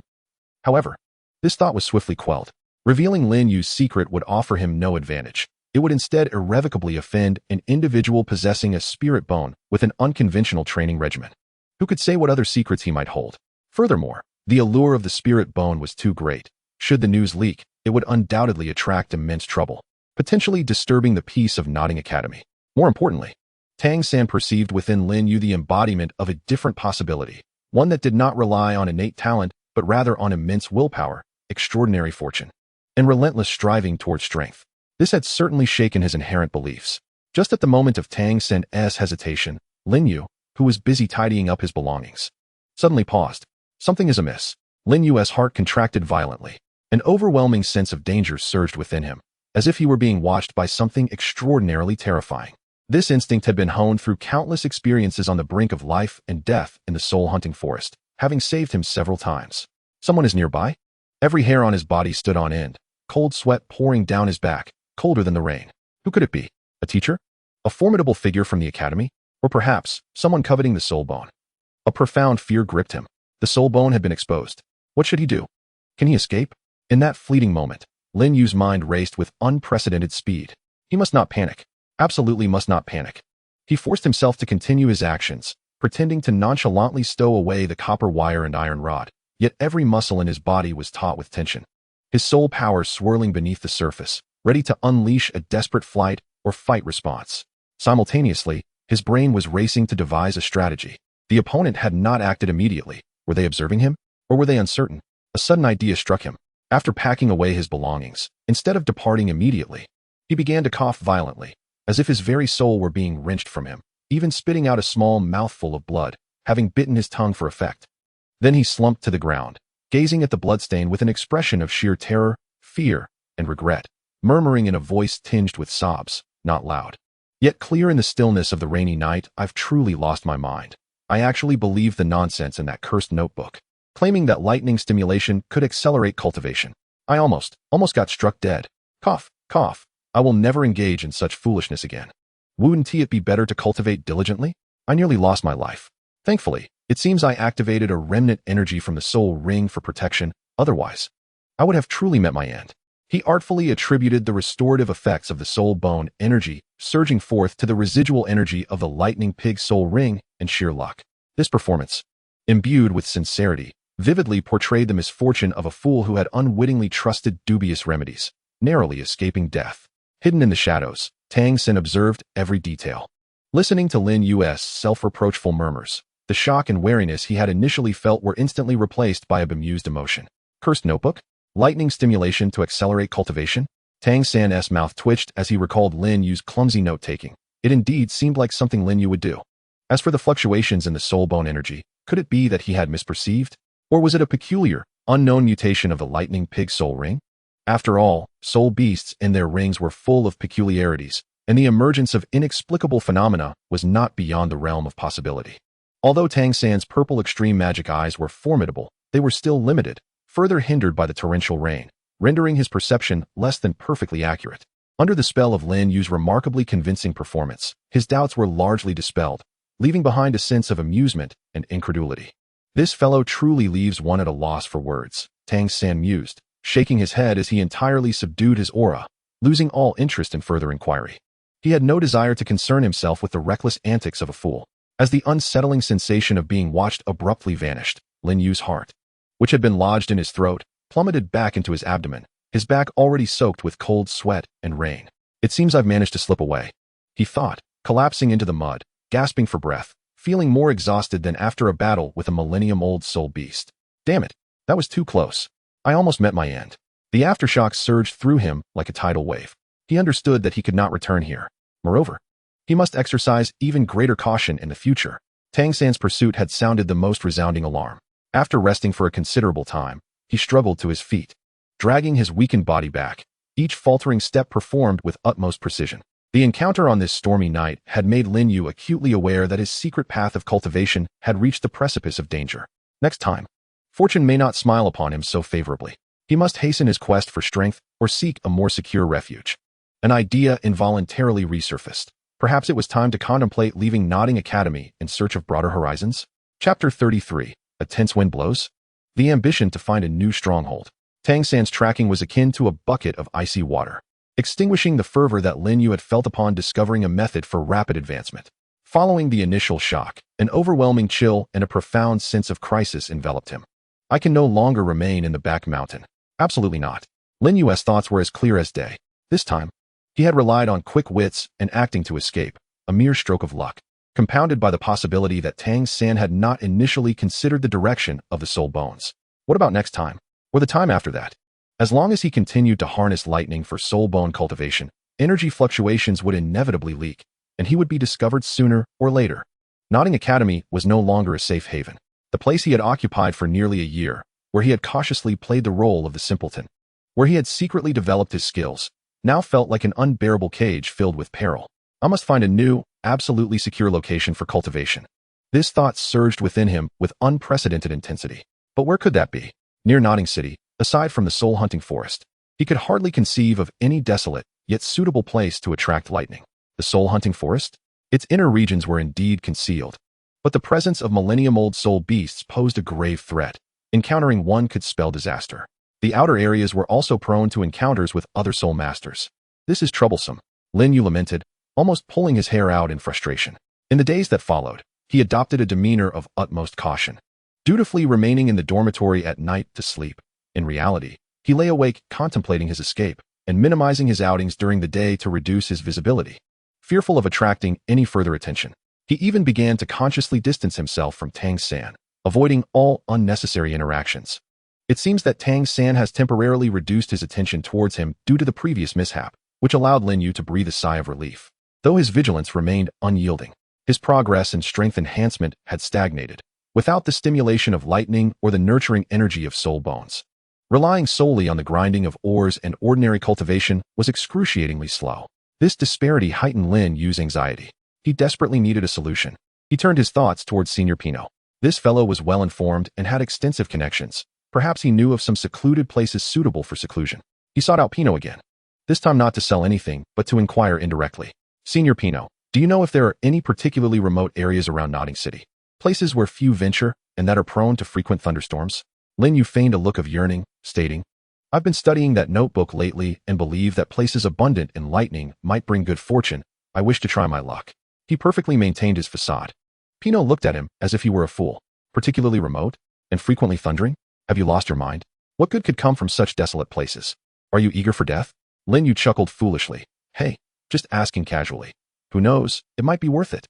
However, this thought was swiftly quelled. Revealing Lin Yu's secret would offer him no advantage. It would instead irrevocably offend an individual possessing a spirit bone with an unconventional training regimen. Who could say what other secrets he might hold? Furthermore, the allure of the spirit bone was too great. Should the news leak, it would undoubtedly attract immense trouble, potentially disturbing the peace of Nodding Academy. More importantly, Tang San perceived within Lin Yu the embodiment of a different possibility, one that did not rely on innate talent, but rather on immense willpower, extraordinary fortune, and relentless striving toward strength. This had certainly shaken his inherent beliefs. Just at the moment of Tang San's hesitation, Lin Yu, who was busy tidying up his belongings, suddenly paused. Something is amiss. Lin Yu's heart contracted violently. An overwhelming sense of danger surged within him, as if he were being watched by something extraordinarily terrifying. This instinct had been honed through countless experiences on the brink of life and death in the soul-hunting forest, having saved him several times. Someone is nearby? Every hair on his body stood on end, cold sweat pouring down his back, colder than the rain. Who could it be? A teacher? A formidable figure from the academy? Or perhaps, someone coveting the soul bone? A profound fear gripped him. The soul bone had been exposed. What should he do? Can he escape? In that fleeting moment, Lin Yu's mind raced with unprecedented speed. He must not panic. Absolutely must not panic. He forced himself to continue his actions, pretending to nonchalantly stow away the copper wire and iron rod. Yet every muscle in his body was taut with tension. His soul power swirling beneath the surface, ready to unleash a desperate flight or fight response. Simultaneously, his brain was racing to devise a strategy. The opponent had not acted immediately. Were they observing him? Or were they uncertain? A sudden idea struck him. After packing away his belongings, instead of departing immediately, he began to cough violently, as if his very soul were being wrenched from him, even spitting out a small mouthful of blood, having bitten his tongue for effect. Then he slumped to the ground, gazing at the bloodstain with an expression of sheer terror, fear, and regret, murmuring in a voice tinged with sobs, not loud, yet clear in the stillness of the rainy night. I've truly lost my mind. I actually believed the nonsense in that cursed notebook, claiming that lightning stimulation could accelerate cultivation. I almost got struck dead. Cough, cough. I will never engage in such foolishness again. Wouldn't it be better to cultivate diligently? I nearly lost my life. Thankfully, it seems I activated a remnant energy from the soul ring for protection. Otherwise, I would have truly met my end. He artfully attributed the restorative effects of the soul bone energy surging forth to the residual energy of the lightning pig soul ring and sheer luck. This performance, imbued with sincerity, vividly portrayed the misfortune of a fool who had unwittingly trusted dubious remedies, narrowly escaping death. Hidden in the shadows, Tang San observed every detail. Listening to Lin Yu's self-reproachful murmurs, the shock and wariness he had initially felt were instantly replaced by a bemused emotion. Cursed notebook? Lightning stimulation to accelerate cultivation? Tang San's mouth twitched as he recalled Lin Yu's clumsy note-taking. It indeed seemed like something Lin Yu would do. As for the fluctuations in the soul bone energy, could it be that he had misperceived? Or was it a peculiar, unknown mutation of the lightning pig soul ring? After all, soul beasts and their rings were full of peculiarities, and the emergence of inexplicable phenomena was not beyond the realm of possibility. Although Tang San's purple extreme magic eyes were formidable, they were still limited, further hindered by the torrential rain, rendering his perception less than perfectly accurate. Under the spell of Lin Yu's remarkably convincing performance, his doubts were largely dispelled, leaving behind a sense of amusement and incredulity. This fellow truly leaves one at a loss for words, Tang San mused, shaking his head as he entirely subdued his aura, losing all interest in further inquiry. He had no desire to concern himself with the reckless antics of a fool. As the unsettling sensation of being watched abruptly vanished, Lin Yu's heart, which had been lodged in his throat, plummeted back into his abdomen, his back already soaked with cold sweat and rain. It seems I've managed to slip away, he thought, collapsing into the mud, gasping for breath, feeling more exhausted than after a battle with a millennium-old soul beast. Damn it, that was too close. I almost met my end. The aftershock surged through him like a tidal wave. He understood that he could not return here. Moreover, he must exercise even greater caution in the future. Tang San's pursuit had sounded the most resounding alarm. After resting for a considerable time, he struggled to his feet, dragging his weakened body back, each faltering step performed with utmost precision. The encounter on this stormy night had made Lin Yu acutely aware that his secret path of cultivation had reached the precipice of danger. Next time, fortune may not smile upon him so favorably. He must hasten his quest for strength or seek a more secure refuge. An idea involuntarily resurfaced. Perhaps it was time to contemplate leaving Nodding Academy in search of broader horizons? Chapter 33. A tense wind blows? The ambition to find a new stronghold. Tang San's tracking was akin to a bucket of icy water, extinguishing the fervor that Lin Yu had felt upon discovering a method for rapid advancement. Following the initial shock, an overwhelming chill and a profound sense of crisis enveloped him. I can no longer remain in the back mountain. Absolutely not. Lin Yu's thoughts were as clear as day. This time, he had relied on quick wits and acting to escape, a mere stroke of luck, compounded by the possibility that Tang San had not initially considered the direction of the soul bones. What about next time? Or the time after that? As long as he continued to harness lightning for soul bone cultivation, energy fluctuations would inevitably leak, and he would be discovered sooner or later. Nodding Academy was no longer a safe haven. The place he had occupied for nearly a year, where he had cautiously played the role of the simpleton, where he had secretly developed his skills, now felt like an unbearable cage filled with peril. I must find a new, absolutely secure location for cultivation. This thought surged within him with unprecedented intensity. But where could that be? Near Nodding City, aside from the soul-hunting forest, he could hardly conceive of any desolate, yet suitable place to attract lightning. The soul-hunting forest? Its inner regions were indeed concealed, but the presence of millennium-old soul beasts posed a grave threat. Encountering one could spell disaster. The outer areas were also prone to encounters with other soul masters. This is troublesome, Lin Yu lamented, almost pulling his hair out in frustration. In the days that followed, he adopted a demeanor of utmost caution, dutifully remaining in the dormitory at night to sleep. In reality, he lay awake contemplating his escape and minimizing his outings during the day to reduce his visibility. Fearful of attracting any further attention, he even began to consciously distance himself from Tang San, avoiding all unnecessary interactions. It seems that Tang San has temporarily reduced his attention towards him due to the previous mishap, which allowed Lin Yu to breathe a sigh of relief. Though his vigilance remained unyielding, his progress and strength enhancement had stagnated, without the stimulation of lightning or the nurturing energy of soul bones. Relying solely on the grinding of ores and ordinary cultivation was excruciatingly slow. This disparity heightened Lin Yu's anxiety. He desperately needed a solution. He turned his thoughts towards Senior Pino. This fellow was well-informed and had extensive connections. Perhaps he knew of some secluded places suitable for seclusion. He sought out Pino again, this time not to sell anything, but to inquire indirectly. Senior Pino, do you know if there are any particularly remote areas around Nodding City? Places where few venture and that are prone to frequent thunderstorms? Lin Yu feigned a look of yearning, stating, I've been studying that notebook lately and believe that places abundant in lightning might bring good fortune. I wish to try my luck. He perfectly maintained his facade. Pino looked at him as if he were a fool. Particularly remote? And frequently thundering? Have you lost your mind? What good could come from such desolate places? Are you eager for death? Lin Yu chuckled foolishly. Hey, just asking casually. Who knows, it might be worth it.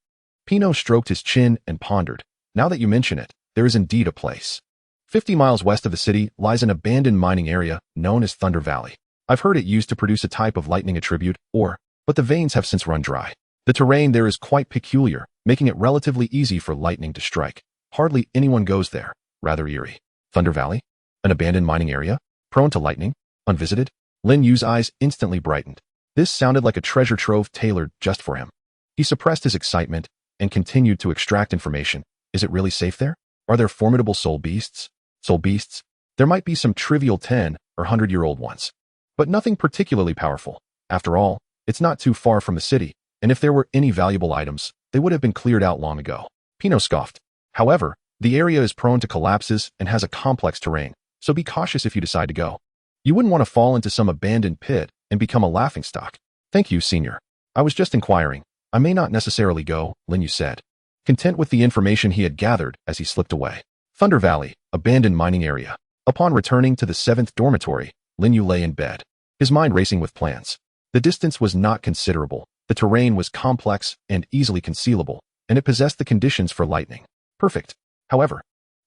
Pino stroked his chin and pondered. Now that you mention it, there is indeed a place. 50 miles west of the city lies an abandoned mining area known as Thunder Valley. I've heard it used to produce a type of lightning attribute, but the veins have since run dry. The terrain there is quite peculiar, making it relatively easy for lightning to strike. Hardly anyone goes there. Rather eerie. Thunder Valley? An abandoned mining area? Prone to lightning? Unvisited? Lin Yu's eyes instantly brightened. This sounded like a treasure trove tailored just for him. He suppressed his excitement and continued to extract information. Is it really safe there? Are there formidable soul beasts? Soul beasts? There might be some trivial 10 or 100-year-old ones, but nothing particularly powerful. After all, it's not too far from the city, and if there were any valuable items, they would have been cleared out long ago. Pinot scoffed. However, the area is prone to collapses and has a complex terrain, so be cautious if you decide to go. You wouldn't want to fall into some abandoned pit and become a laughingstock. Thank you, Senior. I was just inquiring. I may not necessarily go, Lin Yu said, content with the information he had gathered as he slipped away. Thunder Valley, abandoned mining area. Upon returning to the 7th dormitory, Lin Yu lay in bed, his mind racing with plans. The distance was not considerable, the terrain was complex and easily concealable, and it possessed the conditions for lightning. Perfect. However,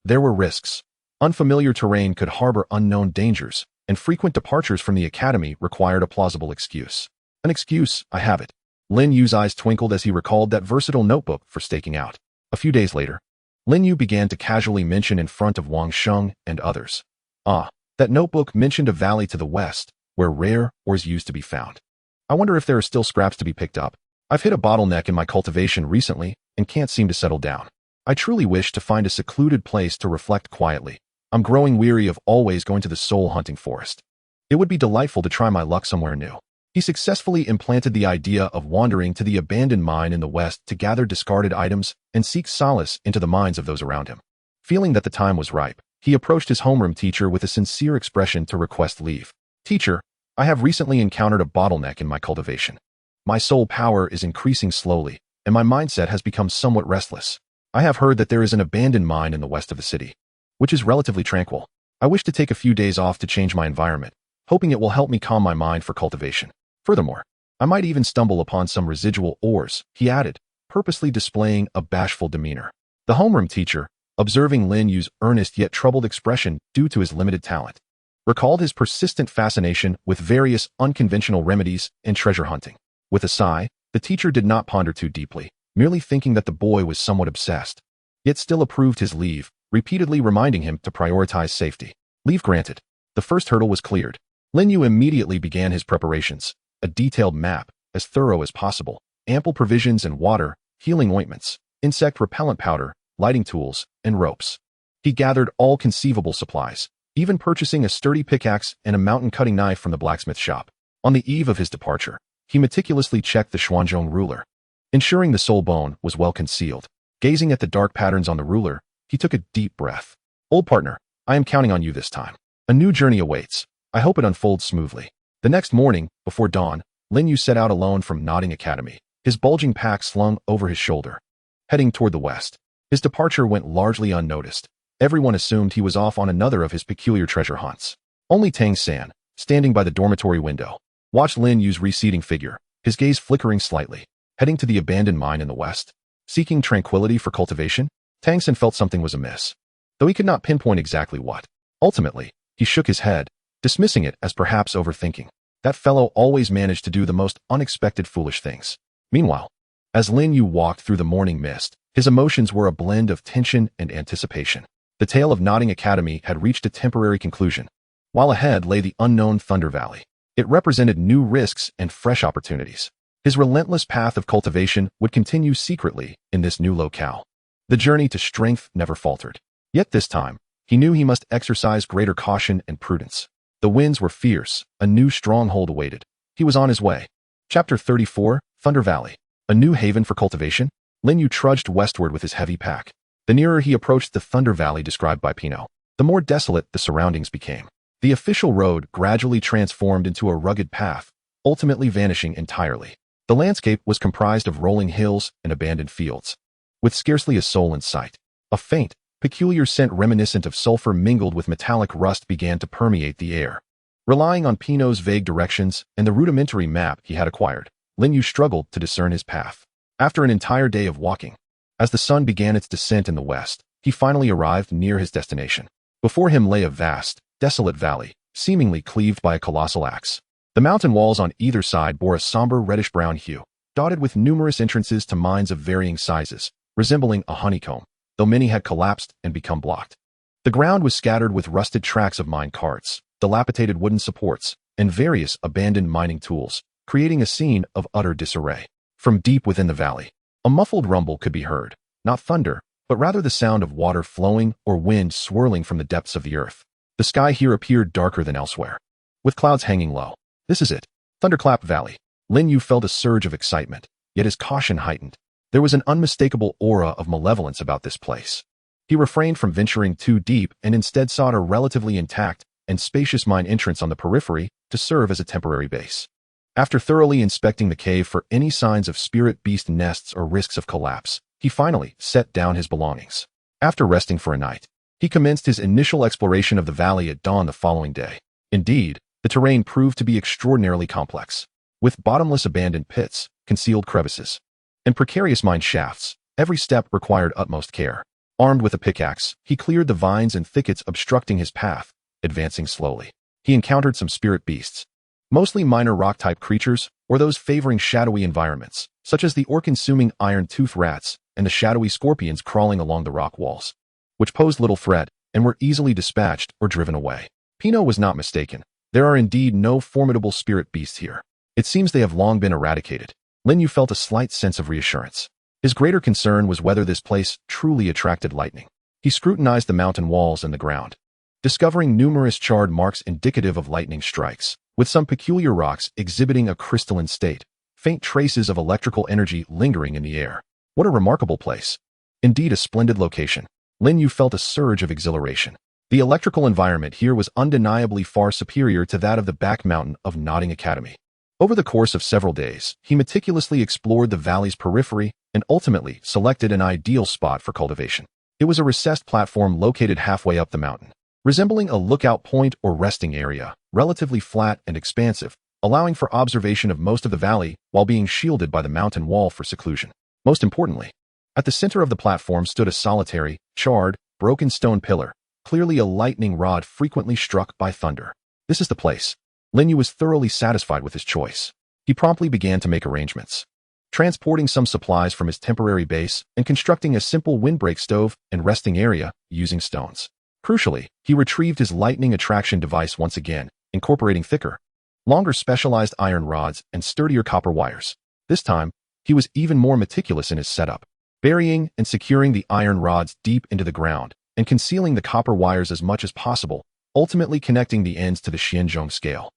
there were risks. Unfamiliar terrain could harbor unknown dangers, and frequent departures from the academy required a plausible excuse. An excuse, I have it. Lin Yu's eyes twinkled as he recalled that versatile notebook for staking out. A few days later, Lin Yu began to casually mention in front of Wang Sheng and others. That notebook mentioned a valley to the west, where rare ores used to be found. I wonder if there are still scraps to be picked up. I've hit a bottleneck in my cultivation recently and can't seem to settle down. I truly wish to find a secluded place to reflect quietly. I'm growing weary of always going to the soul-hunting forest. It would be delightful to try my luck somewhere new. He successfully implanted the idea of wandering to the abandoned mine in the west to gather discarded items and seek solace into the minds of those around him. Feeling that the time was ripe, he approached his homeroom teacher with a sincere expression to request leave. Teacher, I have recently encountered a bottleneck in my cultivation. My soul power is increasing slowly, and my mindset has become somewhat restless. I have heard that there is an abandoned mine in the west of the city, which is relatively tranquil. I wish to take a few days off to change my environment, hoping it will help me calm my mind for cultivation. Furthermore, I might even stumble upon some residual ores, he added, purposely displaying a bashful demeanor. The homeroom teacher, observing Lin Yu's earnest yet troubled expression due to his limited talent, recalled his persistent fascination with various unconventional remedies and treasure hunting. With a sigh, the teacher did not ponder too deeply, merely thinking that the boy was somewhat obsessed, yet still approved his leave, repeatedly reminding him to prioritize safety. Leave granted. The first hurdle was cleared. Lin Yu immediately began his preparations. A detailed map, as thorough as possible, ample provisions and water, healing ointments, insect repellent powder, lighting tools, and ropes. He gathered all conceivable supplies, even purchasing a sturdy pickaxe and a mountain-cutting knife from the blacksmith shop. On the eve of his departure, he meticulously checked the Xuanzhong ruler, ensuring the soul bone was well concealed. Gazing at the dark patterns on the ruler, he took a deep breath. Old partner, I am counting on you this time. A new journey awaits. I hope it unfolds smoothly. The next morning, before dawn, Lin Yu set out alone from Nodding Academy, his bulging pack slung over his shoulder. Heading toward the west, his departure went largely unnoticed. Everyone assumed he was off on another of his peculiar treasure hunts. Only Tang San, standing by the dormitory window, watched Lin Yu's receding figure, his gaze flickering slightly. Heading to the abandoned mine in the west, seeking tranquility for cultivation, Tang San felt something was amiss, though he could not pinpoint exactly what. Ultimately, he shook his head, dismissing it as perhaps overthinking. That fellow always managed to do the most unexpected foolish things. Meanwhile, as Lin Yu walked through the morning mist, his emotions were a blend of tension and anticipation. The tale of Nodding Academy had reached a temporary conclusion, while ahead lay the unknown Thunder Valley. It represented new risks and fresh opportunities. His relentless path of cultivation would continue secretly in this new locale. The journey to strength never faltered. Yet this time, he knew he must exercise greater caution and prudence. The winds were fierce, a new stronghold awaited. He was on his way. Chapter 34, Thunder Valley. A new haven for cultivation? Lin Yu trudged westward with his heavy pack. The nearer he approached the Thunder Valley described by Pinot, the more desolate the surroundings became. The official road gradually transformed into a rugged path, ultimately vanishing entirely. The landscape was comprised of rolling hills and abandoned fields, with scarcely a soul in sight. A faint, peculiar scent reminiscent of sulfur mingled with metallic rust began to permeate the air. Relying on Pinot's vague directions and the rudimentary map he had acquired, Lin Yu struggled to discern his path. After an entire day of walking, as the sun began its descent in the west, he finally arrived near his destination. Before him lay a vast, desolate valley, seemingly cleaved by a colossal axe. The mountain walls on either side bore a somber reddish-brown hue, dotted with numerous entrances to mines of varying sizes, resembling a honeycomb, though many had collapsed and become blocked. The ground was scattered with rusted tracks of mine carts, dilapidated wooden supports, and various abandoned mining tools, creating a scene of utter disarray. From deep within the valley, a muffled rumble could be heard, not thunder, but rather the sound of water flowing or wind swirling from the depths of the earth. The sky here appeared darker than elsewhere, with clouds hanging low. This is it, Thunderclap Valley. Lin Yu felt a surge of excitement, yet his caution heightened. There was an unmistakable aura of malevolence about this place. He refrained from venturing too deep and instead sought a relatively intact and spacious mine entrance on the periphery to serve as a temporary base. After thoroughly inspecting the cave for any signs of spirit beast nests or risks of collapse, he finally set down his belongings. After resting for a night, he commenced his initial exploration of the valley at dawn the following day. Indeed, the terrain proved to be extraordinarily complex. With bottomless abandoned pits, concealed crevices, and precarious mine shafts, every step required utmost care. Armed with a pickaxe, he cleared the vines and thickets obstructing his path, advancing slowly. He encountered some spirit beasts, mostly minor rock-type creatures or those favoring shadowy environments, such as the ore-consuming iron-toothed rats and the shadowy scorpions crawling along the rock walls, which posed little threat and were easily dispatched or driven away. Pino was not mistaken. There are indeed no formidable spirit beasts here. It seems they have long been eradicated. Lin Yu felt a slight sense of reassurance. His greater concern was whether this place truly attracted lightning. He scrutinized the mountain walls and the ground, discovering numerous charred marks indicative of lightning strikes, with some peculiar rocks exhibiting a crystalline state, faint traces of electrical energy lingering in the air. What a remarkable place. Indeed a splendid location. Lin Yu felt a surge of exhilaration. The electrical environment here was undeniably far superior to that of the back mountain of Nodding Academy. Over the course of several days, he meticulously explored the valley's periphery and ultimately selected an ideal spot for cultivation. It was a recessed platform located halfway up the mountain, resembling a lookout point or resting area, relatively flat and expansive, allowing for observation of most of the valley while being shielded by the mountain wall for seclusion. Most importantly, at the center of the platform stood a solitary, charred, broken stone pillar, clearly a lightning rod frequently struck by thunder. This is the place. Lin Yu was thoroughly satisfied with his choice. He promptly began to make arrangements, transporting some supplies from his temporary base and constructing a simple windbreak stove and resting area using stones. Crucially, he retrieved his lightning attraction device once again, incorporating thicker, longer specialized iron rods and sturdier copper wires. This time, he was even more meticulous in his setup, burying and securing the iron rods deep into the ground and concealing the copper wires as much as possible, ultimately connecting the ends to the Xianzhong scale.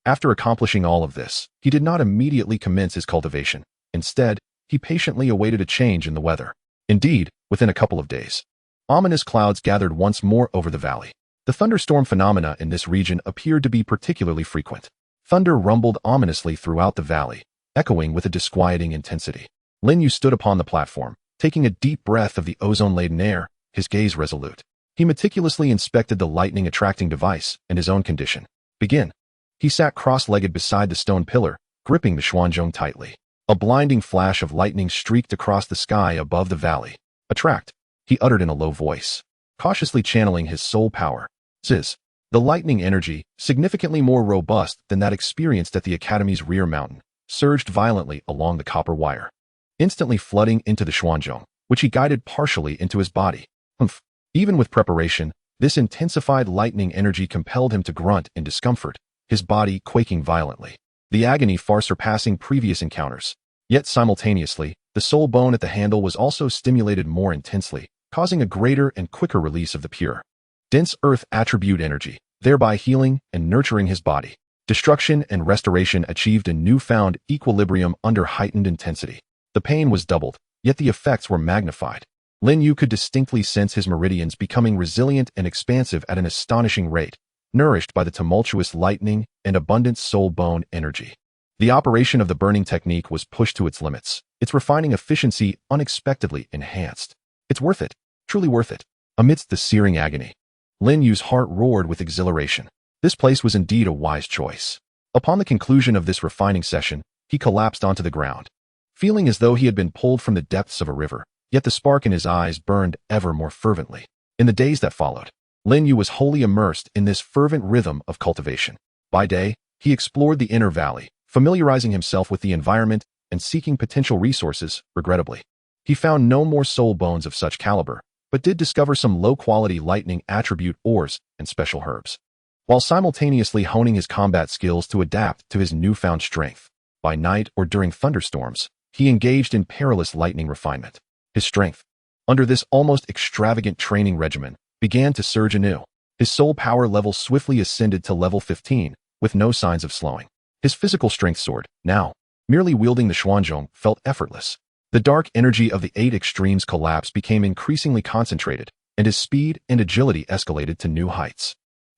After accomplishing all of this, he did not immediately commence his cultivation. Instead, he patiently awaited a change in the weather. Indeed, within a couple of days, ominous clouds gathered once more over the valley. The thunderstorm phenomena in this region appeared to be particularly frequent. Thunder rumbled ominously throughout the valley, echoing with a disquieting intensity. Lin Yu stood upon the platform, taking a deep breath of the ozone-laden air, his gaze resolute. He meticulously inspected the lightning-attracting device and his own condition. Begin. He sat cross-legged beside the stone pillar, gripping the Xuanzhong tightly. A blinding flash of lightning streaked across the sky above the valley. Attract, he uttered in a low voice, cautiously channeling his soul power. Ziz. The lightning energy, significantly more robust than that experienced at the Academy's rear mountain, surged violently along the copper wire, instantly flooding into the Xuanzhong, which he guided partially into his body. Humph. Even with preparation, this intensified lightning energy compelled him to grunt in discomfort, his body quaking violently. The agony far surpassing previous encounters. Yet simultaneously, the soul bone at the handle was also stimulated more intensely, causing a greater and quicker release of the pure, dense earth attribute energy, thereby healing and nurturing his body. Destruction and restoration achieved a newfound equilibrium under heightened intensity. The pain was doubled, yet the effects were magnified. Lin Yu could distinctly sense his meridians becoming resilient and expansive at an astonishing rate, nourished by the tumultuous lightning and abundant soul bone energy. The operation of the burning technique was pushed to its limits, its refining efficiency unexpectedly enhanced. It's worth it, truly worth it. Amidst the searing agony, Lin Yu's heart roared with exhilaration. This place was indeed a wise choice. Upon the conclusion of this refining session, he collapsed onto the ground, feeling as though he had been pulled from the depths of a river, yet the spark in his eyes burned ever more fervently. In the days that followed, Lin Yu was wholly immersed in this fervent rhythm of cultivation. By day, he explored the inner valley, familiarizing himself with the environment and seeking potential resources. Regrettably, he found no more soul bones of such caliber, but did discover some low-quality lightning attribute ores and special herbs, while simultaneously honing his combat skills to adapt to his newfound strength. By night or during thunderstorms, he engaged in perilous lightning refinement. His strength, under this almost extravagant training regimen, began to surge anew. His soul power level swiftly ascended to level 15, with no signs of slowing. His physical strength soared. Now, merely wielding the Xuanzhong felt effortless. The dark energy of the 8 extremes collapse became increasingly concentrated, and his speed and agility escalated to new heights.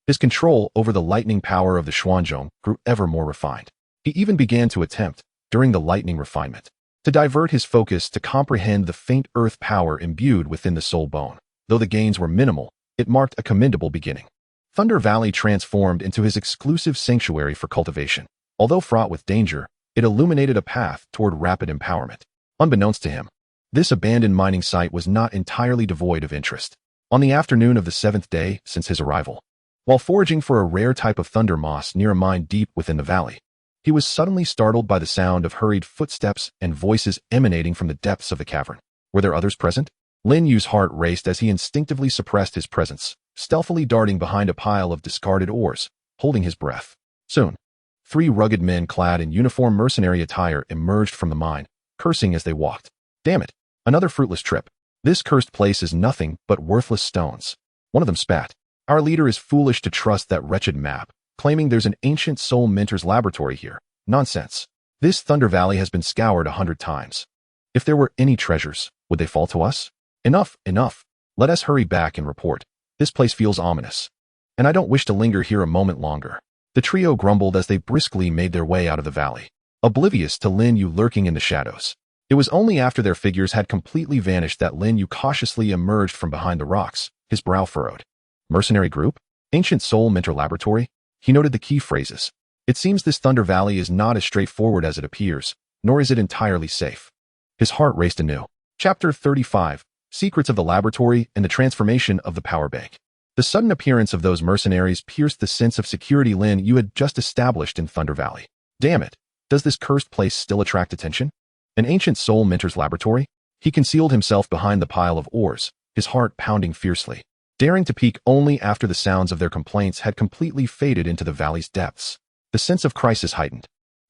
His control over the lightning power of the Xuanzhong grew ever more refined. He even began to attempt, during the lightning refinement, to divert his focus to comprehend the faint earth power imbued within the soul bone. Though the gains were minimal, it marked a commendable beginning. Thunder Valley transformed into his exclusive sanctuary for cultivation. Although fraught with danger, it illuminated a path toward rapid empowerment. Unbeknownst to him, this abandoned mining site was not entirely devoid of interest. On the afternoon of the 7th day since his arrival, while foraging for a rare type of thunder moss near a mine deep within the valley, he was suddenly startled by the sound of hurried footsteps and voices emanating from the depths of the cavern. Were there others present? Lin Yu's heart raced as he instinctively suppressed his presence, stealthily darting behind a pile of discarded ores, holding his breath. Soon, 3 rugged men clad in uniform mercenary attire emerged from the mine, cursing as they walked. Damn it, another fruitless trip. This cursed place is nothing but worthless stones. One of them spat. Our leader is foolish to trust that wretched map, claiming there's an ancient soul minter's laboratory here. Nonsense. This Thunder Valley has been scoured 100 times. If there were any treasures, would they fall to us? Enough, enough. Let us hurry back and report. This place feels ominous, and I don't wish to linger here a moment longer. The trio grumbled as they briskly made their way out of the valley, oblivious to Lin Yu lurking in the shadows. It was only after their figures had completely vanished that Lin Yu cautiously emerged from behind the rocks, his brow furrowed. Mercenary group? Ancient soul minter laboratory? He noted the key phrases. It seems this Thunder Valley is not as straightforward as it appears, nor is it entirely safe. His heart raced anew. Chapter 35. Secrets of the Laboratory and the Transformation of the Power Bank. The sudden appearance of those mercenaries pierced the sense of security Lin Yu had just established in Thunder Valley. Damn it, does this cursed place still attract attention? An ancient soul minter's laboratory? He concealed himself behind the pile of ores, his heart pounding fiercely, daring to peek only after the sounds of their complaints had completely faded into the valley's depths. The sense of crisis heightened.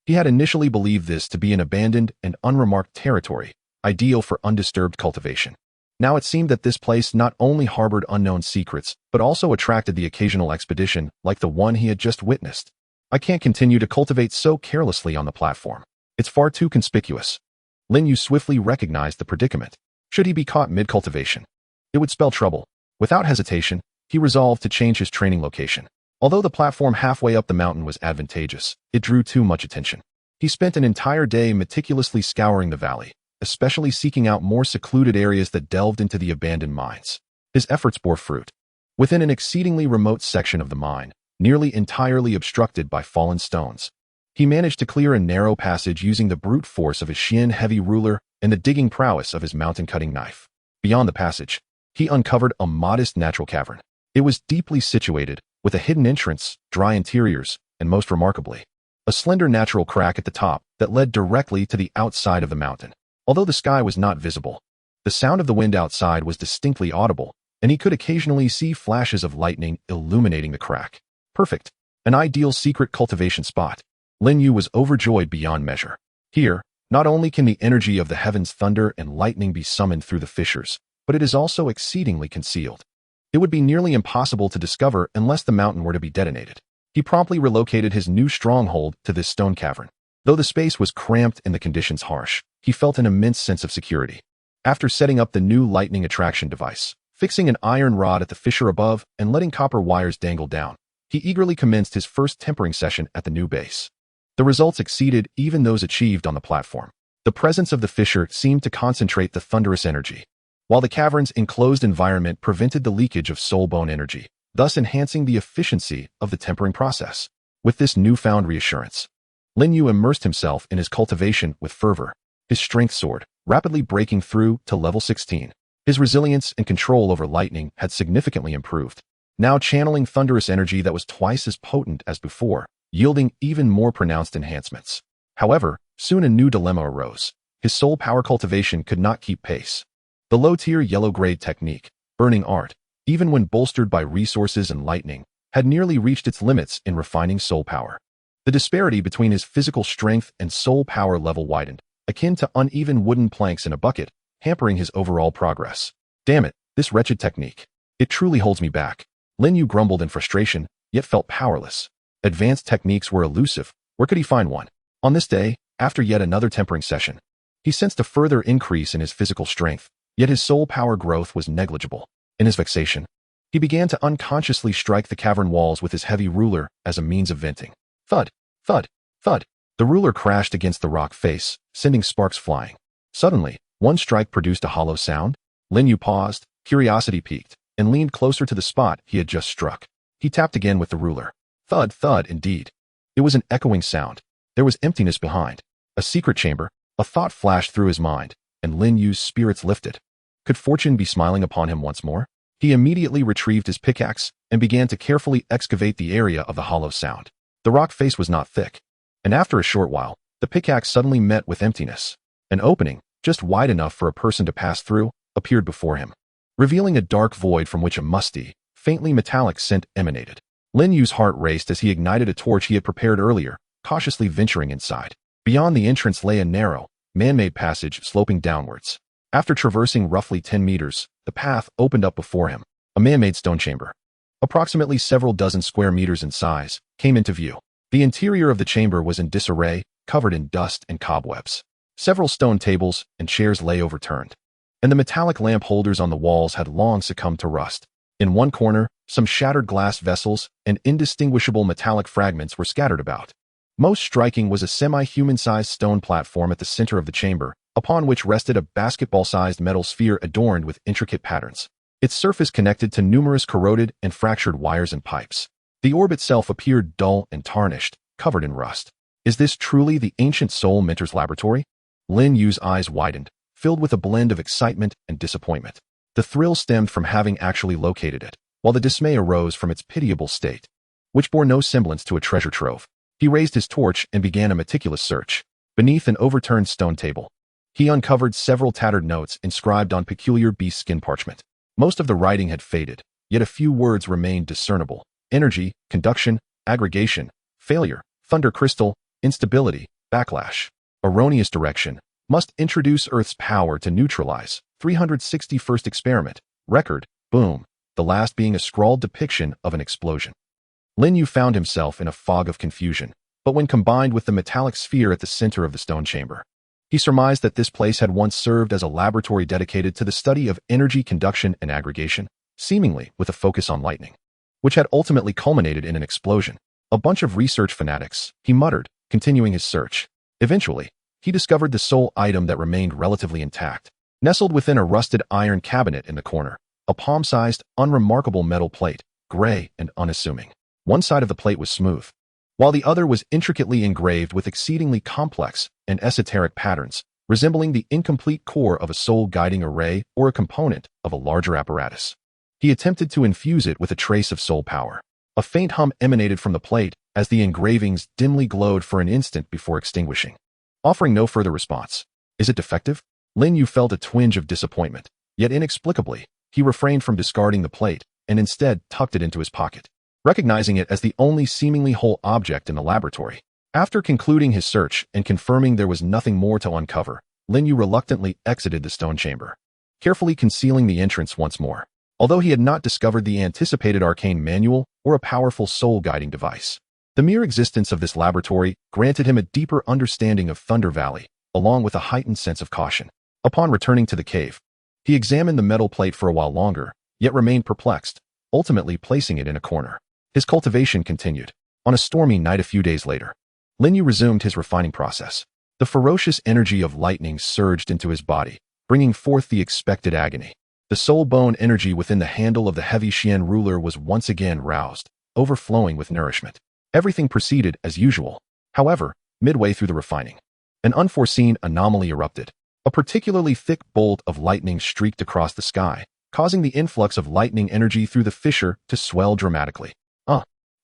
He had initially believed this to be an abandoned and unremarked territory, ideal for undisturbed cultivation. Now it seemed that this place not only harbored unknown secrets, but also attracted the occasional expedition like the one he had just witnessed. I can't continue to cultivate so carelessly on the platform. It's far too conspicuous. Lin Yu swiftly recognized the predicament. Should he be caught mid-cultivation, it would spell trouble. Without hesitation, he resolved to change his training location. Although the platform halfway up the mountain was advantageous, it drew too much attention. He spent an entire day meticulously scouring the valley, especially seeking out more secluded areas that delved into the abandoned mines. His efforts bore fruit. Within an exceedingly remote section of the mine, nearly entirely obstructed by fallen stones, he managed to clear a narrow passage using the brute force of his Xian heavy ruler and the digging prowess of his mountain-cutting knife. Beyond the passage, he uncovered a modest natural cavern. It was deeply situated, with a hidden entrance, dry interiors, and most remarkably, a slender natural crack at the top that led directly to the outside of the mountain. Although the sky was not visible, the sound of the wind outside was distinctly audible, and he could occasionally see flashes of lightning illuminating the crack. Perfect. An ideal secret cultivation spot. Lin Yu was overjoyed beyond measure. Here, not only can the energy of the heavens thunder and lightning be summoned through the fissures, but it is also exceedingly concealed. It would be nearly impossible to discover unless the mountain were to be detonated. He promptly relocated his new stronghold to this stone cavern. Though the space was cramped and the conditions harsh, he felt an immense sense of security. After setting up the new lightning attraction device, fixing an iron rod at the fissure above, and letting copper wires dangle down, he eagerly commenced his first tempering session at the new base. The results exceeded even those achieved on the platform. The presence of the fissure seemed to concentrate the thunderous energy, while the cavern's enclosed environment prevented the leakage of soul bone energy, thus enhancing the efficiency of the tempering process. With this newfound reassurance, Lin Yu immersed himself in his cultivation with fervor. His strength soared, rapidly breaking through to level 16. His resilience and control over lightning had significantly improved, now channeling thunderous energy that was twice as potent as before, yielding even more pronounced enhancements. However, soon a new dilemma arose. His soul power cultivation could not keep pace. The low-tier yellow-grade technique, Burning Art, even when bolstered by resources and lightning, had nearly reached its limits in refining soul power. The disparity between his physical strength and soul power level widened, akin to uneven wooden planks in a bucket, hampering his overall progress. Damn it, this wretched technique. It truly holds me back. Lin Yu grumbled in frustration, yet felt powerless. Advanced techniques were elusive, Where could he find one? On this day, after yet another tempering session, he sensed a further increase in his physical strength, yet his soul power growth was negligible. In his vexation, he began to unconsciously strike the cavern walls with his heavy ruler as a means of venting. Thud, thud, thud. The ruler crashed against the rock face, sending sparks flying. Suddenly, one strike produced a hollow sound. Lin Yu paused, curiosity piqued, and leaned closer to the spot he had just struck. He tapped again with the ruler. Thud, thud, indeed. It was an echoing sound. There was emptiness behind. A secret chamber. A thought flashed through his mind, and Lin Yu's spirits lifted. Could fortune be smiling upon him once more? He immediately retrieved his pickaxe and began to carefully excavate the area of the hollow sound. The rock face was not thick, and after a short while, the pickaxe suddenly met with emptiness. An opening, just wide enough for a person to pass through, appeared before him, revealing a dark void from which a musty, faintly metallic scent emanated. Lin Yu's heart raced as he ignited a torch he had prepared earlier, cautiously venturing inside. Beyond the entrance lay a narrow, man-made passage sloping downwards. After traversing roughly 10 meters, the path opened up before him. A man-made stone chamber, approximately several dozen square meters in size, came into view. The interior of the chamber was in disarray, covered in dust and cobwebs. Several stone tables and chairs lay overturned, and the metallic lamp holders on the walls had long succumbed to rust. In one corner, some shattered glass vessels and indistinguishable metallic fragments were scattered about. Most striking was a semi-human-sized stone platform at the center of the chamber, upon which rested a basketball-sized metal sphere adorned with intricate patterns. Its surface connected to numerous corroded and fractured wires and pipes. The orb itself appeared dull and tarnished, covered in rust. Is this truly the ancient Soul Mentor's laboratory? Lin Yu's eyes widened, filled with a blend of excitement and disappointment. The thrill stemmed from having actually located it, while the dismay arose from its pitiable state, which bore no semblance to a treasure trove. He raised his torch and began a meticulous search. Beneath an overturned stone table, he uncovered several tattered notes inscribed on peculiar beast skin parchment. Most of the writing had faded, yet a few words remained discernible. Energy, conduction, aggregation, failure, thunder crystal, instability, backlash, erroneous direction, must introduce Earth's power to neutralize, 361st experiment, record, boom, the last being a scrawled depiction of an explosion. Lin Yu found himself in a fog of confusion, but when combined with the metallic sphere at the center of the stone chamber, he surmised that this place had once served as a laboratory dedicated to the study of energy conduction and aggregation, seemingly with a focus on lightning, which had ultimately culminated in an explosion. A bunch of research fanatics, he muttered, continuing his search. Eventually, he discovered the sole item that remained relatively intact, nestled within a rusted iron cabinet in the corner, a palm-sized, unremarkable metal plate, gray and unassuming. One side of the plate was smooth, while the other was intricately engraved with exceedingly complex and esoteric patterns, resembling the incomplete core of a soul-guiding array or a component of a larger apparatus. He attempted to infuse it with a trace of soul power. A faint hum emanated from the plate as the engravings dimly glowed for an instant before extinguishing, offering no further response. Is it defective? Lin Yu felt a twinge of disappointment, yet inexplicably, he refrained from discarding the plate and instead tucked it into his pocket, recognizing it as the only seemingly whole object in the laboratory. After concluding his search and confirming there was nothing more to uncover, Lin Yu reluctantly exited the stone chamber, carefully concealing the entrance once more. Although he had not discovered the anticipated arcane manual or a powerful soul-guiding device, the mere existence of this laboratory granted him a deeper understanding of Thunder Valley, along with a heightened sense of caution. Upon returning to the cave, he examined the metal plate for a while longer, yet remained perplexed, ultimately placing it in a corner. His cultivation continued. On a stormy night a few days later, Lin Yu resumed his refining process. The ferocious energy of lightning surged into his body, bringing forth the expected agony. The soul bone energy within the handle of the heavy Xian ruler was once again roused, overflowing with nourishment. Everything proceeded as usual. However, midway through the refining, an unforeseen anomaly erupted. A particularly thick bolt of lightning streaked across the sky, causing the influx of lightning energy through the fissure to swell dramatically.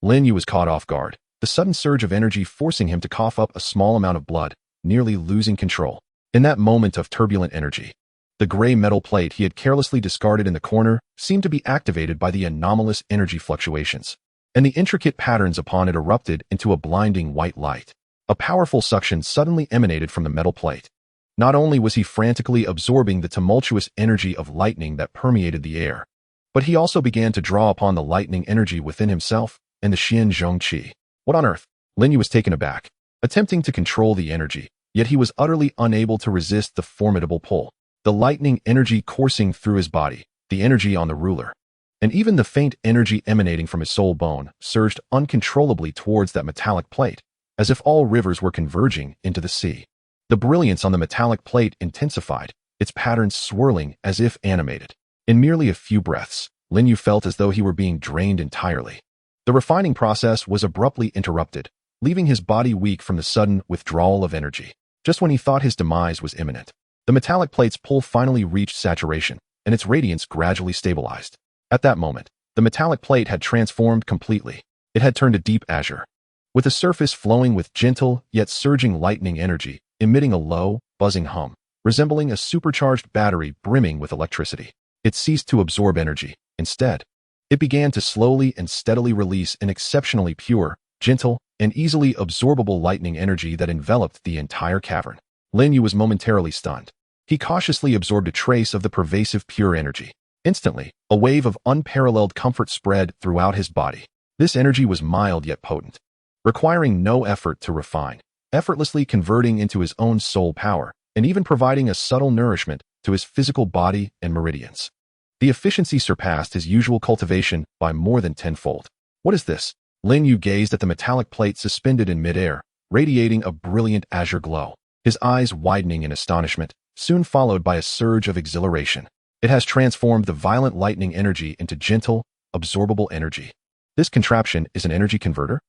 Lin Yu was caught off guard, the sudden surge of energy forcing him to cough up a small amount of blood, nearly losing control. In that moment of turbulent energy, the gray metal plate he had carelessly discarded in the corner seemed to be activated by the anomalous energy fluctuations, and the intricate patterns upon it erupted into a blinding white light. A powerful suction suddenly emanated from the metal plate. Not only was he frantically absorbing the tumultuous energy of lightning that permeated the air, but he also began to draw upon the lightning energy within himself and the Xian Zhong Qi. What on earth? Lin Yu was taken aback. attempting to control the energy, yet he was utterly unable to resist the formidable pull. The lightning energy coursing through his body, the energy on the ruler, and even the faint energy emanating from his soul bone surged uncontrollably towards that metallic plate, as if all rivers were converging into the sea. The brilliance on the metallic plate intensified, its patterns swirling as if animated. In merely a few breaths, Lin Yu felt as though he were being drained entirely. The refining process was abruptly interrupted, leaving his body weak from the sudden withdrawal of energy. Just when he thought his demise was imminent, the metallic plate's pull finally reached saturation, and its radiance gradually stabilized. At that moment, the metallic plate had transformed completely. It had turned a deep azure, with a surface flowing with gentle yet surging lightning energy, emitting a low, buzzing hum, resembling a supercharged battery brimming with electricity. It ceased to absorb energy. Instead, it began to slowly and steadily release an exceptionally pure, gentle, and easily absorbable lightning energy that enveloped the entire cavern. Lin Yu was momentarily stunned. He cautiously absorbed a trace of the pervasive pure energy. Instantly, a wave of unparalleled comfort spread throughout his body. This energy was mild yet potent, requiring no effort to refine, effortlessly converting into his own soul power, and even providing a subtle nourishment to his physical body and meridians. The efficiency surpassed his usual cultivation by more than tenfold. What is this? Lin Yu gazed at the metallic plate suspended in midair, radiating a brilliant azure glow, his eyes widening in astonishment, soon followed by a surge of exhilaration. It has transformed the violent lightning energy into gentle, absorbable energy. This contraption is an energy converter?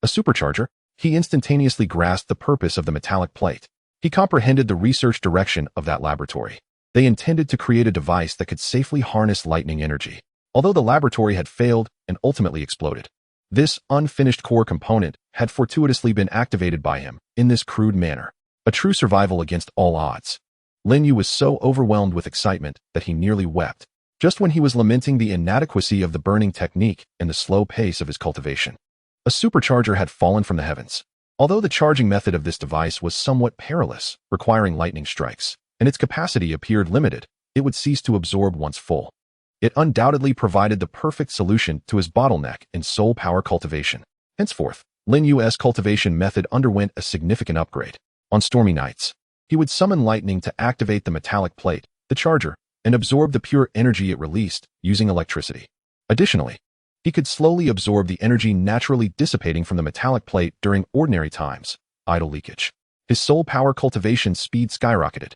A supercharger? He instantaneously grasped the purpose of the metallic plate. He comprehended the research direction of that laboratory. They intended to create a device that could safely harness lightning energy. Although the laboratory had failed and ultimately exploded, this unfinished core component had fortuitously been activated by him in this crude manner. A true survival against all odds. Lin Yu was so overwhelmed with excitement that he nearly wept, just when he was lamenting the inadequacy of the burning technique and the slow pace of his cultivation. A supercharger had fallen from the heavens. Although the charging method of this device was somewhat perilous, requiring lightning strikes, and its capacity appeared limited, it would cease to absorb once full. It undoubtedly provided the perfect solution to his bottleneck in soul power cultivation. Henceforth, Lin Yu's cultivation method underwent a significant upgrade. On stormy nights, he would summon lightning to activate the metallic plate, the charger, and absorb the pure energy it released using electricity. Additionally, he could slowly absorb the energy naturally dissipating from the metallic plate during ordinary times, idle leakage. His soul power cultivation speed skyrocketed.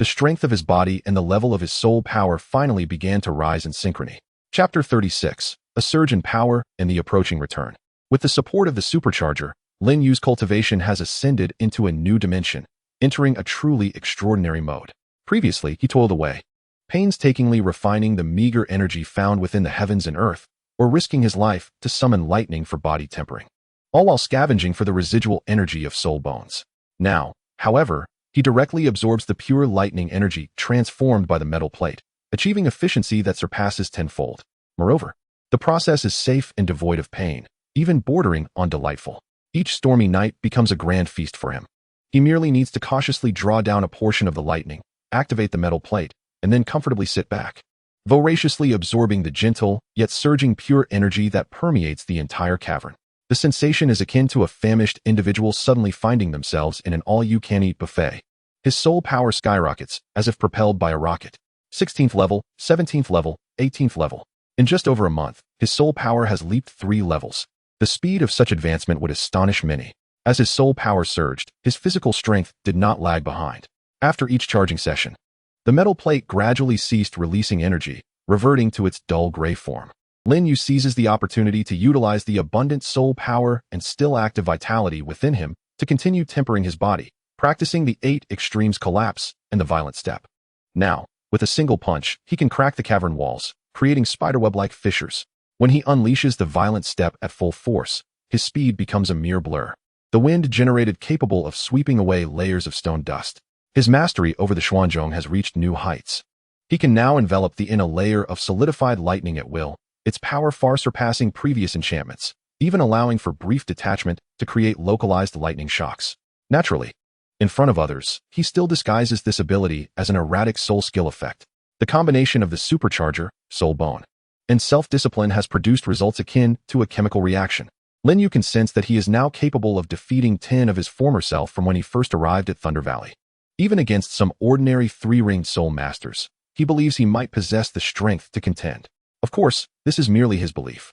The strength of his body and the level of his soul power finally began to rise in synchrony. Chapter 36, A Surge in Power and the Approaching Return. With the support of the supercharger, Lin Yu's cultivation has ascended into a new dimension, entering a truly extraordinary mode. Previously, he toiled away, painstakingly refining the meager energy found within the heavens and earth, or risking his life to summon lightning for body tempering, all while scavenging for the residual energy of soul bones. Now, however, he directly absorbs the pure lightning energy transformed by the metal plate, achieving efficiency that surpasses tenfold. Moreover, the process is safe and devoid of pain, even bordering on delightful. Each stormy night becomes a grand feast for him. He merely needs to cautiously draw down a portion of the lightning, activate the metal plate, and then comfortably sit back, voraciously absorbing the gentle, yet surging pure energy that permeates the entire cavern. The sensation is akin to a famished individual suddenly finding themselves in an all-you-can-eat buffet. His soul power skyrockets, as if propelled by a rocket. 16th level, 17th level, 18th level. In just over a month, his soul power has leaped 3 levels. The speed of such advancement would astonish many. As his soul power surged, his physical strength did not lag behind. After each charging session, the metal plate gradually ceased releasing energy, reverting to its dull gray form. Lin Yu seizes the opportunity to utilize the abundant soul power and still active vitality within him to continue tempering his body, practicing the 8 extremes collapse and the violent step. Now, with a single punch, he can crack the cavern walls, creating spiderweb-like fissures. When he unleashes the violent step at full force, his speed becomes a mere blur. The wind generated capable of sweeping away layers of stone dust. His mastery over the Xuanzhong has reached new heights. He can now envelop the inner layer of solidified lightning at will, its power far surpassing previous enchantments, even allowing for brief detachment to create localized lightning shocks. Naturally, in front of others, he still disguises this ability as an erratic soul skill effect. The combination of the supercharger, soul bone, and self-discipline has produced results akin to a chemical reaction. Lin Yu can sense that he is now capable of defeating 10 of his former self from when he first arrived at Thunder Valley. Even against some ordinary three-ringed soul masters, he believes he might possess the strength to contend. Of course, this is merely his belief.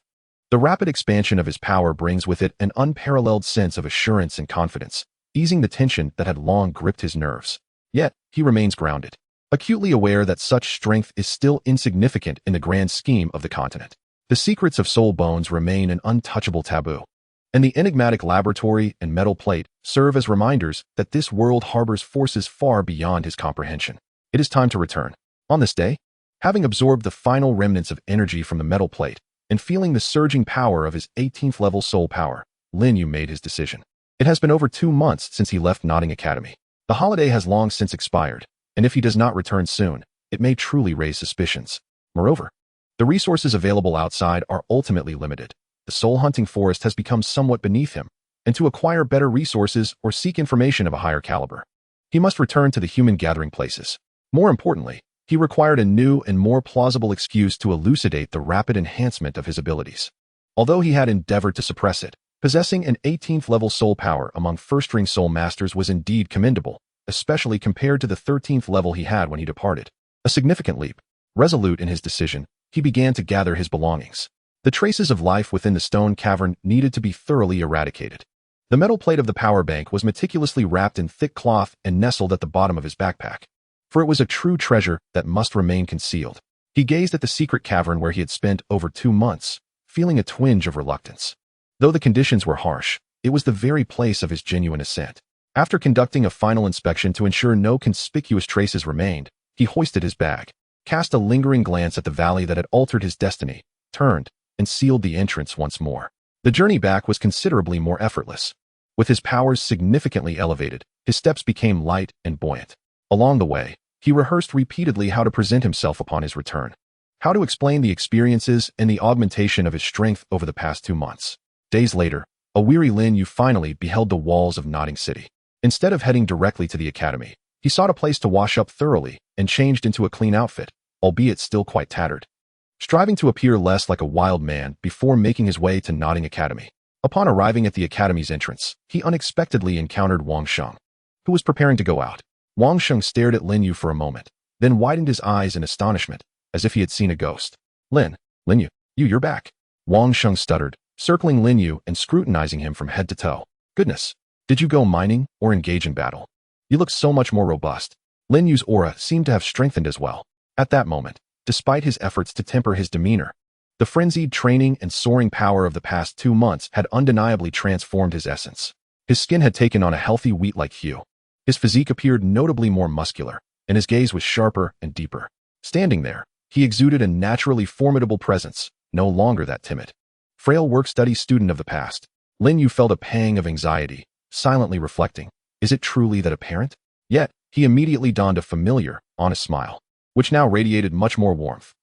The rapid expansion of his power brings with it an unparalleled sense of assurance and confidence, easing the tension that had long gripped his nerves. Yet, he remains grounded, acutely aware that such strength is still insignificant in the grand scheme of the continent. The secrets of soul bones remain an untouchable taboo, and the enigmatic laboratory and metal plate serve as reminders that this world harbors forces far beyond his comprehension. It is time to return. On this day, having absorbed the final remnants of energy from the metal plate, and feeling the surging power of his 18th level soul power, Lin Yu made his decision. It has been over 2 months since he left Nodding Academy. The holiday has long since expired, and if he does not return soon, it may truly raise suspicions. Moreover, the resources available outside are ultimately limited. The soul-hunting forest has become somewhat beneath him, and to acquire better resources or seek information of a higher caliber, he must return to the human gathering places. More importantly, he required a new and more plausible excuse to elucidate the rapid enhancement of his abilities. Although he had endeavored to suppress it, possessing an 18th level soul power among first-ring soul masters was indeed commendable, especially compared to the 13th level he had when he departed. A significant leap. Resolute in his decision, he began to gather his belongings. The traces of life within the stone cavern needed to be thoroughly eradicated. The metal plate of the power bank was meticulously wrapped in thick cloth and nestled at the bottom of his backpack, for it was a true treasure that must remain concealed. He gazed at the secret cavern where he had spent over 2 months, feeling a twinge of reluctance. Though the conditions were harsh, it was the very place of his genuine ascent. After conducting a final inspection to ensure no conspicuous traces remained, he hoisted his bag, cast a lingering glance at the valley that had altered his destiny, turned, and sealed the entrance once more. The journey back was considerably more effortless. With his powers significantly elevated, his steps became light and buoyant. Along the way, he rehearsed repeatedly how to present himself upon his return, how to explain the experiences and the augmentation of his strength over the past 2 months. Days later, a weary Lin Yu finally beheld the walls of Nodding City. Instead of heading directly to the academy, he sought a place to wash up thoroughly and changed into a clean outfit, albeit still quite tattered, striving to appear less like a wild man before making his way to Nodding Academy. Upon arriving at the academy's entrance, he unexpectedly encountered Wang Sheng, who was preparing to go out. Wang Sheng stared at Lin Yu for a moment, then widened his eyes in astonishment, as if he had seen a ghost. Lin Yu, you're back. Wang Sheng stuttered, circling Lin Yu and scrutinizing him from head to toe. Goodness, did you go mining or engage in battle? You look so much more robust. Lin Yu's aura seemed to have strengthened as well. At that moment, despite his efforts to temper his demeanor, the frenzied training and soaring power of the past 2 months had undeniably transformed his essence. His skin had taken on a healthy wheat-like hue. His physique appeared notably more muscular, and his gaze was sharper and deeper. Standing there, he exuded a naturally formidable presence, no longer that timid, frail work-study student of the past. Lin Yu felt a pang of anxiety, silently reflecting, is it truly that apparent? Yet, he immediately donned a familiar, honest smile, which now radiated much more warmth.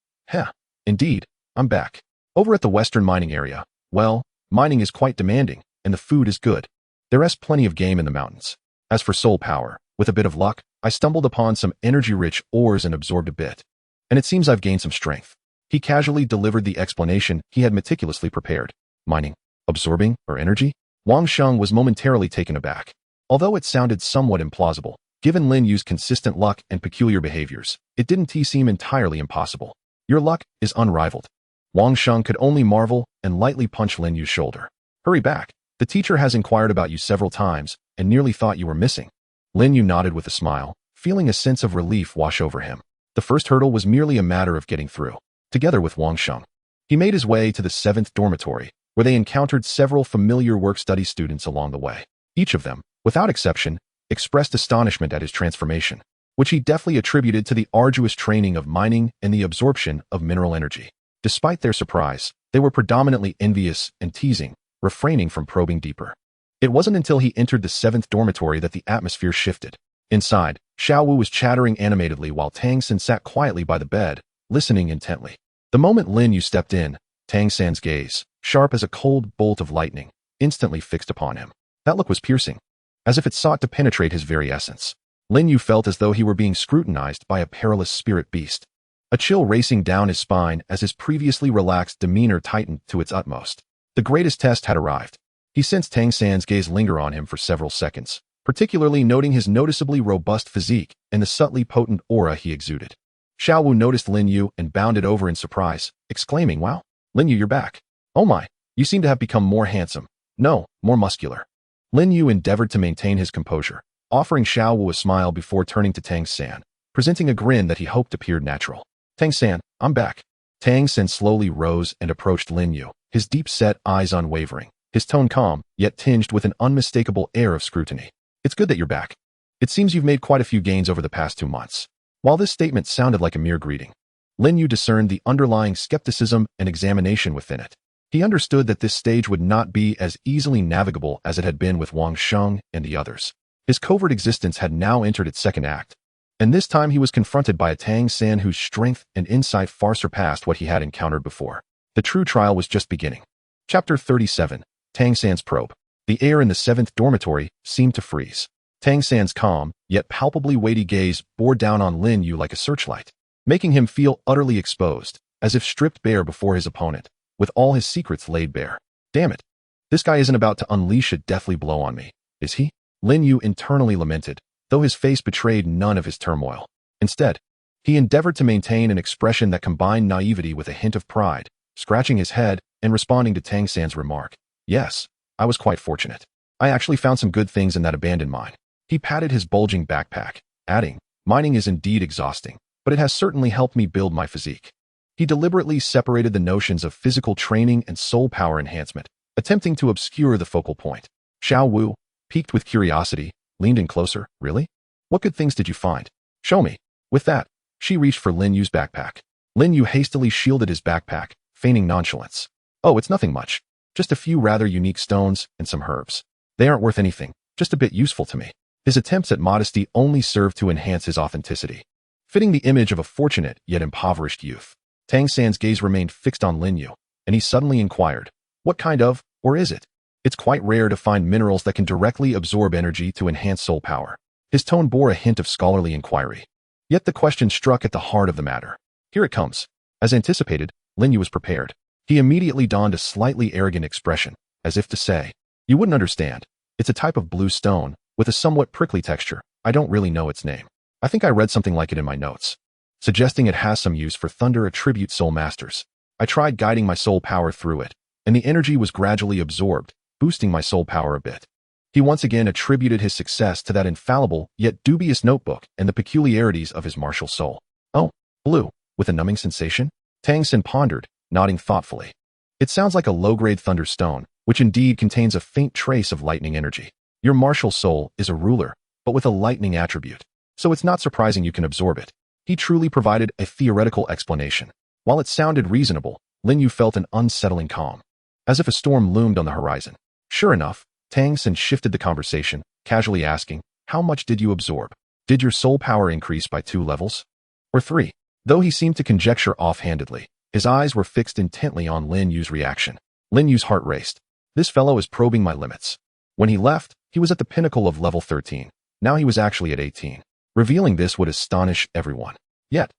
Indeed, I'm back. Over at the western mining area, well, mining is quite demanding, and the food is good. There's plenty of game in the mountains. As for soul power, with a bit of luck, I stumbled upon some energy-rich ores and absorbed a bit. And it seems I've gained some strength. He casually delivered the explanation he had meticulously prepared. Mining, absorbing, or energy? Wang Sheng was momentarily taken aback. Although it sounded somewhat implausible, given Lin Yu's consistent luck and peculiar behaviors, it didn't seem entirely impossible. Your luck is unrivaled. Wang Sheng could only marvel and lightly punch Lin Yu's shoulder. Hurry back. The teacher has inquired about you several times and nearly thought you were missing. Lin Yu nodded with a smile, feeling a sense of relief wash over him. The first hurdle was merely a matter of getting through. Together with Wang Sheng, he made his way to the 7th dormitory, where they encountered several familiar work-study students along the way. Each of them, without exception, expressed astonishment at his transformation, which he deftly attributed to the arduous training of mining and the absorption of mineral energy. Despite their surprise, they were predominantly envious and teasing, refraining from probing deeper. It wasn't until he entered the 7th dormitory that the atmosphere shifted. Inside, Xiao Wu was chattering animatedly while Tang San sat quietly by the bed, listening intently. The moment Lin Yu stepped in, Tang San's gaze, sharp as a cold bolt of lightning, instantly fixed upon him. That look was piercing, as if it sought to penetrate his very essence. Lin Yu felt as though he were being scrutinized by a perilous spirit beast, a chill racing down his spine as his previously relaxed demeanor tightened to its utmost. The greatest test had arrived. He sensed Tang San's gaze linger on him for several seconds, particularly noting his noticeably robust physique and the subtly potent aura he exuded. Xiao Wu noticed Lin Yu and bounded over in surprise, exclaiming, "Wow, Lin Yu, you're back. Oh my, you seem to have become more handsome. No, more muscular." Lin Yu endeavored to maintain his composure, offering Xiao Wu a smile before turning to Tang San, presenting a grin that he hoped appeared natural. "Tang San, I'm back." Tang San slowly rose and approached Lin Yu, his deep-set eyes unwavering, his tone calm, yet tinged with an unmistakable air of scrutiny. "It's good that you're back. It seems you've made quite a few gains over the past 2 months." While this statement sounded like a mere greeting, Lin Yu discerned the underlying skepticism and examination within it. He understood that this stage would not be as easily navigable as it had been with Wang Sheng and the others. His covert existence had now entered its second act, and this time he was confronted by a Tang San whose strength and insight far surpassed what he had encountered before. The true trial was just beginning. Chapter 37, Tang San's Probe. The air in the 7th dormitory seemed to freeze. Tang San's calm, yet palpably weighty gaze bore down on Lin Yu like a searchlight, making him feel utterly exposed, as if stripped bare before his opponent, with all his secrets laid bare. "Damn it. This guy isn't about to unleash a deathly blow on me, is he?" Lin Yu internally lamented, though his face betrayed none of his turmoil. Instead, he endeavored to maintain an expression that combined naivety with a hint of pride, scratching his head and responding to Tang San's remark. "Yes, I was quite fortunate. I actually found some good things in that abandoned mine." He patted his bulging backpack, adding, "Mining is indeed exhausting, but it has certainly helped me build my physique." He deliberately separated the notions of physical training and soul power enhancement, attempting to obscure the focal point. Xiao Wu, piqued with curiosity, leaned in closer. "Really? What good things did you find? Show me." With that, she reached for Lin Yu's backpack. Lin Yu hastily shielded his backpack, feigning nonchalance. "Oh, it's nothing much. Just a few rather unique stones and some herbs. They aren't worth anything, just a bit useful to me." His attempts at modesty only served to enhance his authenticity, fitting the image of a fortunate yet impoverished youth. Tang San's gaze remained fixed on Lin Yu, and he suddenly inquired, "What kind of, or is it?" "It's quite rare to find minerals that can directly absorb energy to enhance soul power." His tone bore a hint of scholarly inquiry. Yet the question struck at the heart of the matter. "Here it comes." As anticipated, Lin Yu was prepared. He immediately donned a slightly arrogant expression, as if to say, "You wouldn't understand. It's a type of blue stone, with a somewhat prickly texture. I don't really know its name. I think I read something like it in my notes, suggesting it has some use for thunder attribute soul masters. I tried guiding my soul power through it, and the energy was gradually absorbed, boosting my soul power a bit." He once again attributed his success to that infallible yet dubious notebook and the peculiarities of his martial soul. "Oh, blue, with a numbing sensation?" Tang San pondered, nodding thoughtfully. "It sounds like a low-grade thunderstone, which indeed contains a faint trace of lightning energy. Your martial soul is a ruler, but with a lightning attribute, so it's not surprising you can absorb it." He truly provided a theoretical explanation. While it sounded reasonable, Lin Yu felt an unsettling calm, as if a storm loomed on the horizon. Sure enough, Tang San shifted the conversation, casually asking, "How much did you absorb? Did your soul power increase by 2 levels? Or 3? Though he seemed to conjecture offhandedly, his eyes were fixed intently on Lin Yu's reaction. Lin Yu's heart raced. This fellow is probing my limits. When he left, he was at the pinnacle of level 13. Now he was actually at 18. Revealing this would astonish everyone. Yet,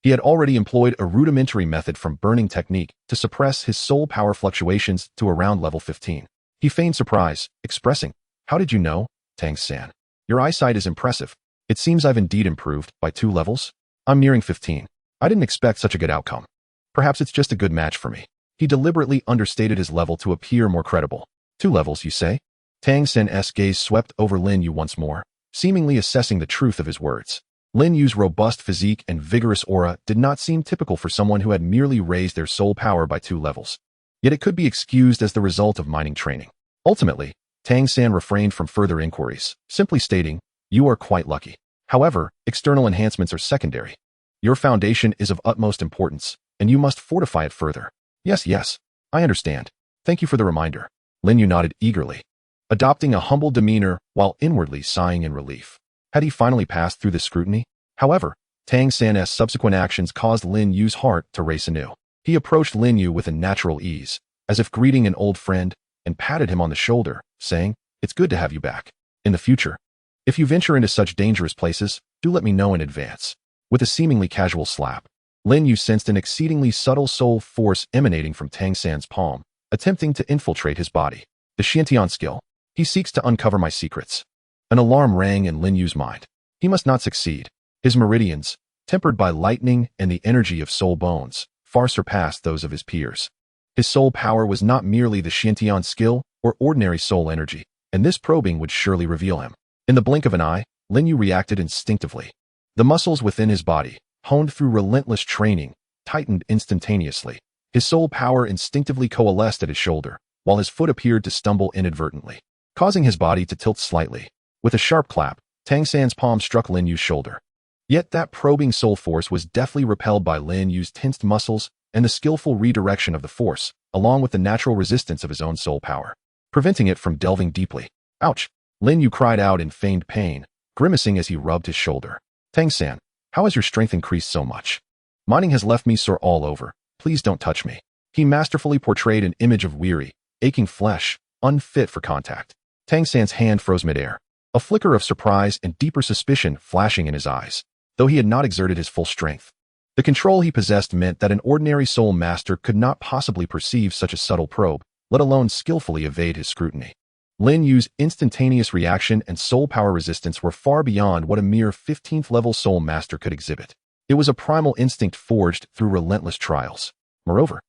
he had already employed a rudimentary method from burning technique to suppress his soul power fluctuations to around level 15. He feigned surprise, expressing, "How did you know, Tang San? Your eyesight is impressive. It seems I've indeed improved by 2 levels. I'm nearing 15. I didn't expect such a good outcome. Perhaps it's just a good match for me." He deliberately understated his level to appear more credible. 2 levels, you say?" Tang San's gaze swept over Lin Yu once more, seemingly assessing the truth of his words. Lin Yu's robust physique and vigorous aura did not seem typical for someone who had merely raised their soul power by 2 levels. Yet it could be excused as the result of mining training. Ultimately, Tang San refrained from further inquiries, simply stating, "You are quite lucky. However, external enhancements are secondary. Your foundation is of utmost importance, and you must fortify it further." Yes, I understand. Thank you for the reminder." Lin Yu nodded eagerly, adopting a humble demeanor while inwardly sighing in relief. Had he finally passed through the scrutiny? However, Tang San's subsequent actions caused Lin Yu's heart to race anew. He approached Lin Yu with a natural ease, as if greeting an old friend, and patted him on the shoulder, saying, "It's good to have you back. In the future, if you venture into such dangerous places, do let me know in advance." With a seemingly casual slap, Lin Yu sensed an exceedingly subtle soul force emanating from Tang San's palm, attempting to infiltrate his body. The Xiantian skill. He seeks to uncover my secrets. An alarm rang in Lin Yu's mind. He must not succeed. His meridians, tempered by lightning and the energy of soul bones, far surpassed those of his peers. His soul power was not merely the Xiantian skill or ordinary soul energy, and this probing would surely reveal him. In the blink of an eye, Lin Yu reacted instinctively. The muscles within his body, honed through relentless training, tightened instantaneously. His soul power instinctively coalesced at his shoulder, while his foot appeared to stumble inadvertently, causing his body to tilt slightly. With a sharp clap, Tang San's palm struck Lin Yu's shoulder. Yet that probing soul force was deftly repelled by Lin Yu's tensed muscles and the skillful redirection of the force, along with the natural resistance of his own soul power, preventing it from delving deeply. Ouch! Lin Yu cried out in feigned pain, grimacing as he rubbed his shoulder. Tang San, how has your strength increased so much? Mining has left me sore all over. Please don't touch me. He masterfully portrayed an image of weary, aching flesh, unfit for contact. Tang San's hand froze midair, a flicker of surprise and deeper suspicion flashing in his eyes, though he had not exerted his full strength. The control he possessed meant that an ordinary soul master could not possibly perceive such a subtle probe, let alone skillfully evade his scrutiny. Lin Yu's instantaneous reaction and soul power resistance were far beyond what a mere 15th-level soul master could exhibit. It was a primal instinct forged through relentless trials. Moreover,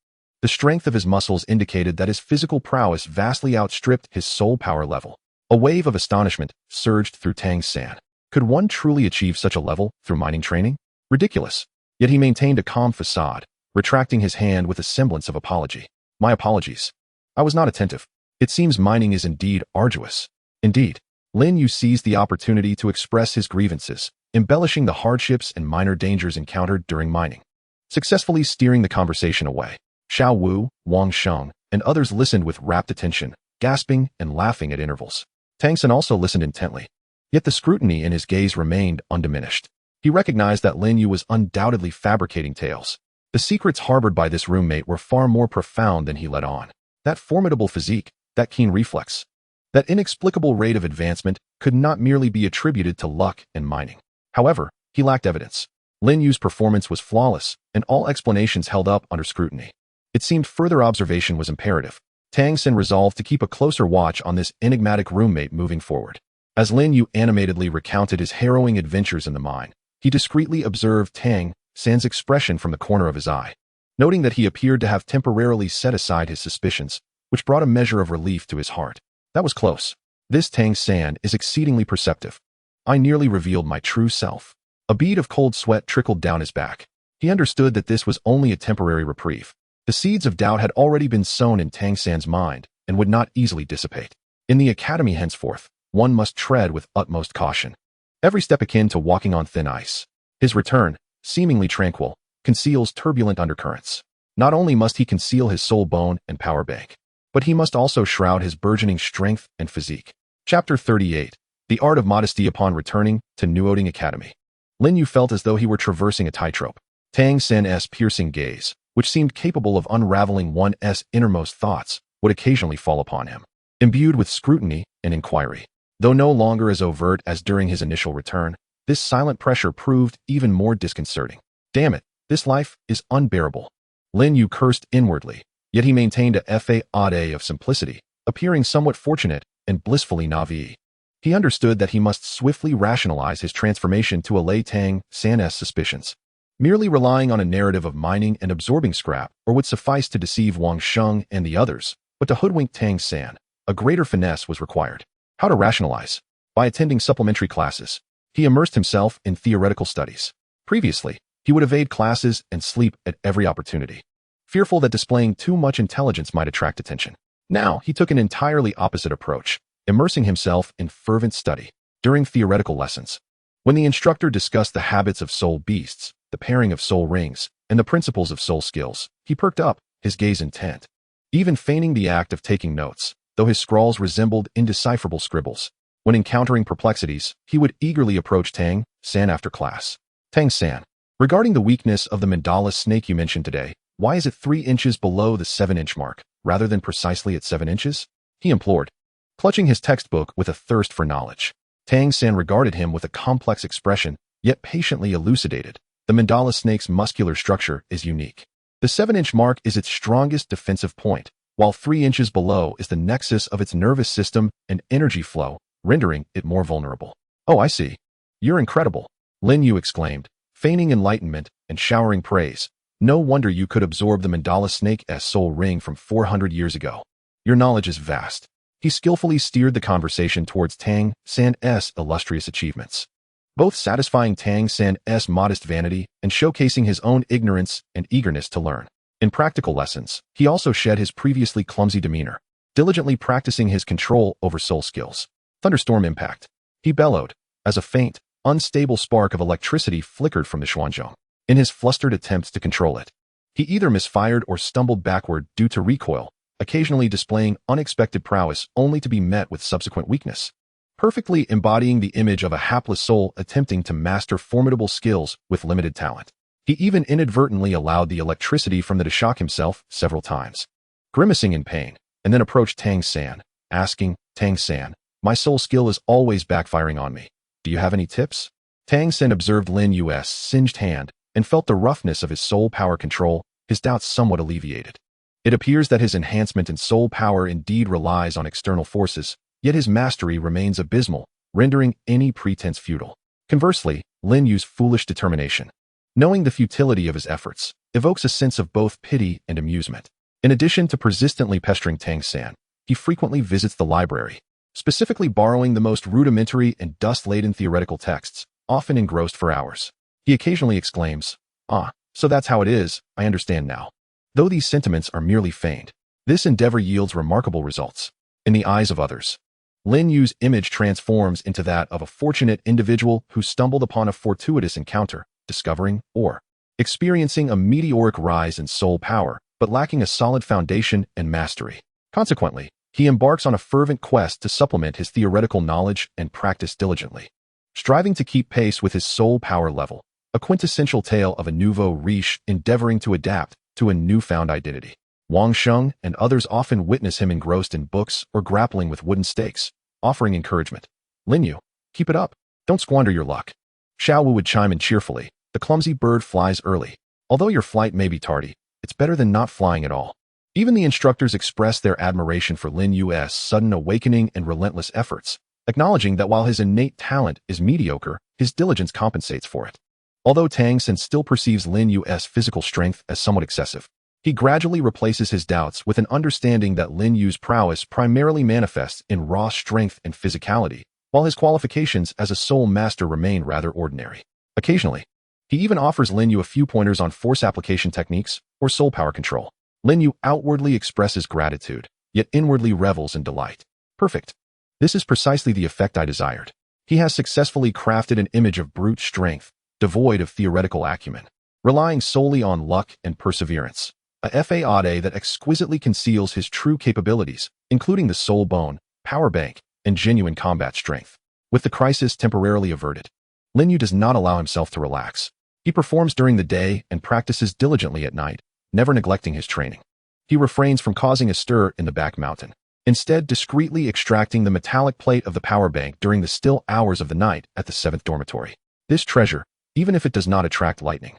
the strength of his muscles indicated that his physical prowess vastly outstripped his soul power level. A wave of astonishment surged through Tang San. Could one truly achieve such a level through mining training? Ridiculous. Yet he maintained a calm facade, retracting his hand with a semblance of apology. My apologies. I was not attentive. It seems mining is indeed arduous. Indeed, Lin Yu seized the opportunity to express his grievances, embellishing the hardships and minor dangers encountered during mining, successfully steering the conversation away. Xiao Wu, Wang Sheng, and others listened with rapt attention, gasping and laughing at intervals. Tang San also listened intently, yet the scrutiny in his gaze remained undiminished. He recognized that Lin Yu was undoubtedly fabricating tales. The secrets harbored by this roommate were far more profound than he let on. That formidable physique, that keen reflex, that inexplicable rate of advancement could not merely be attributed to luck and mining. However, he lacked evidence. Lin Yu's performance was flawless, and all explanations held up under scrutiny. It seemed further observation was imperative. Tang San resolved to keep a closer watch on this enigmatic roommate moving forward. As Lin Yu animatedly recounted his harrowing adventures in the mine, he discreetly observed Tang San's expression from the corner of his eye, noting that he appeared to have temporarily set aside his suspicions, which brought a measure of relief to his heart. That was close. This Tang San is exceedingly perceptive. I nearly revealed my true self. A bead of cold sweat trickled down his back. He understood that this was only a temporary reprieve. The seeds of doubt had already been sown in Tang San's mind and would not easily dissipate. In the academy henceforth, one must tread with utmost caution, every step akin to walking on thin ice. His return, seemingly tranquil, conceals turbulent undercurrents. Not only must he conceal his soul bone and power bank, but he must also shroud his burgeoning strength and physique. Chapter 38. The Art of Modesty upon returning to Nuoding Academy. Lin Yu felt as though he were traversing a tightrope. Tang San's piercing gaze, which seemed capable of unraveling one's innermost thoughts, would occasionally fall upon him, imbued with scrutiny and inquiry. Though no longer as overt as during his initial return, this silent pressure proved even more disconcerting. Damn it, this life is unbearable. Lin Yu cursed inwardly, yet he maintained a facade of simplicity, appearing somewhat fortunate and blissfully naive. He understood that he must swiftly rationalize his transformation to allay Tang San's suspicions. Merely relying on a narrative of mining and absorbing scrap or would suffice to deceive Wang Sheng and the others, but to hoodwink Tang San, a greater finesse was required. How to rationalize? By attending supplementary classes. He immersed himself in theoretical studies. Previously, he would evade classes and sleep at every opportunity, fearful that displaying too much intelligence might attract attention. Now, he took an entirely opposite approach, immersing himself in fervent study. During theoretical lessons, when the instructor discussed the habits of soul beasts, the pairing of soul rings, and the principles of soul skills, he perked up, his gaze intent, even feigning the act of taking notes, though his scrawls resembled indecipherable scribbles. When encountering perplexities, he would eagerly approach Tang San after class. Tang San, regarding the weakness of the mandala snake you mentioned today, why is it 3 inches below the 7-inch mark, rather than precisely at 7 inches? He implored, clutching his textbook with a thirst for knowledge. Tang San regarded him with a complex expression, yet patiently elucidated. The mandala snake's muscular structure is unique. The 7-inch mark is its strongest defensive point, while 3 inches below is the nexus of its nervous system and energy flow, rendering it more vulnerable. Oh, I see. You're incredible, Lin Yu exclaimed, feigning enlightenment and showering praise. No wonder you could absorb the mandala snake's soul ring from 400 years ago. Your knowledge is vast. He skillfully steered the conversation towards Tang San's illustrious achievements, both satisfying Tang San's modest vanity and showcasing his own ignorance and eagerness to learn. In practical lessons, he also shed his previously clumsy demeanor, diligently practicing his control over soul skills. Thunderstorm impact. He bellowed, as a faint, unstable spark of electricity flickered from the xuanzhong. In his flustered attempts to control it, he either misfired or stumbled backward due to recoil, occasionally displaying unexpected prowess only to be met with subsequent weakness, perfectly embodying the image of a hapless soul attempting to master formidable skills with limited talent. He even inadvertently allowed the electricity from the to shock himself several times, grimacing in pain, and then approached Tang San, asking, Tang San, my soul skill is always backfiring on me. Do you have any tips? Tang San observed Lin Yu's singed hand and felt the roughness of his soul power control, his doubts somewhat alleviated. It appears that his enhancement in soul power indeed relies on external forces, yet his mastery remains abysmal, rendering any pretense futile. Conversely, Lin Yu's foolish determination, knowing the futility of his efforts, evokes a sense of both pity and amusement. In addition to persistently pestering Tang San, he frequently visits the library, specifically borrowing the most rudimentary and dust-laden theoretical texts, often engrossed for hours. He occasionally exclaims, so that's how it is, I understand now. Though these sentiments are merely feigned, this endeavor yields remarkable results. In the eyes of others, Lin Yu's image transforms into that of a fortunate individual who stumbled upon a fortuitous encounter, discovering or experiencing a meteoric rise in soul power, but lacking a solid foundation and mastery. Consequently, he embarks on a fervent quest to supplement his theoretical knowledge and practice diligently, striving to keep pace with his soul power level, a quintessential tale of a nouveau riche endeavoring to adapt to a newfound identity. Wang Sheng and others often witness him engrossed in books or grappling with wooden stakes, offering encouragement. Lin Yu, keep it up. Don't squander your luck. Xiao Wu would chime in cheerfully. The clumsy bird flies early. Although your flight may be tardy, it's better than not flying at all. Even the instructors expressed their admiration for Lin Yu's sudden awakening and relentless efforts, acknowledging that while his innate talent is mediocre, his diligence compensates for it. Although Tang San still perceives Lin Yu's physical strength as somewhat excessive, he gradually replaces his doubts with an understanding that Lin Yu's prowess primarily manifests in raw strength and physicality, while his qualifications as a soul master remain rather ordinary. Occasionally, he even offers Lin Yu a few pointers on force application techniques or soul power control. Lin Yu outwardly expresses gratitude, yet inwardly revels in delight. Perfect. This is precisely the effect I desired. He has successfully crafted an image of brute strength, devoid of theoretical acumen, relying solely on luck and perseverance. A fade that exquisitely conceals his true capabilities, including the soul bone, power bank, and genuine combat strength. With the crisis temporarily averted, Lin Yu does not allow himself to relax. He performs during the day and practices diligently at night, never neglecting his training. He refrains from causing a stir in the back mountain, instead discreetly extracting the metallic plate of the power bank during the still hours of the night at the 7th dormitory. This treasure, even if it does not attract lightning,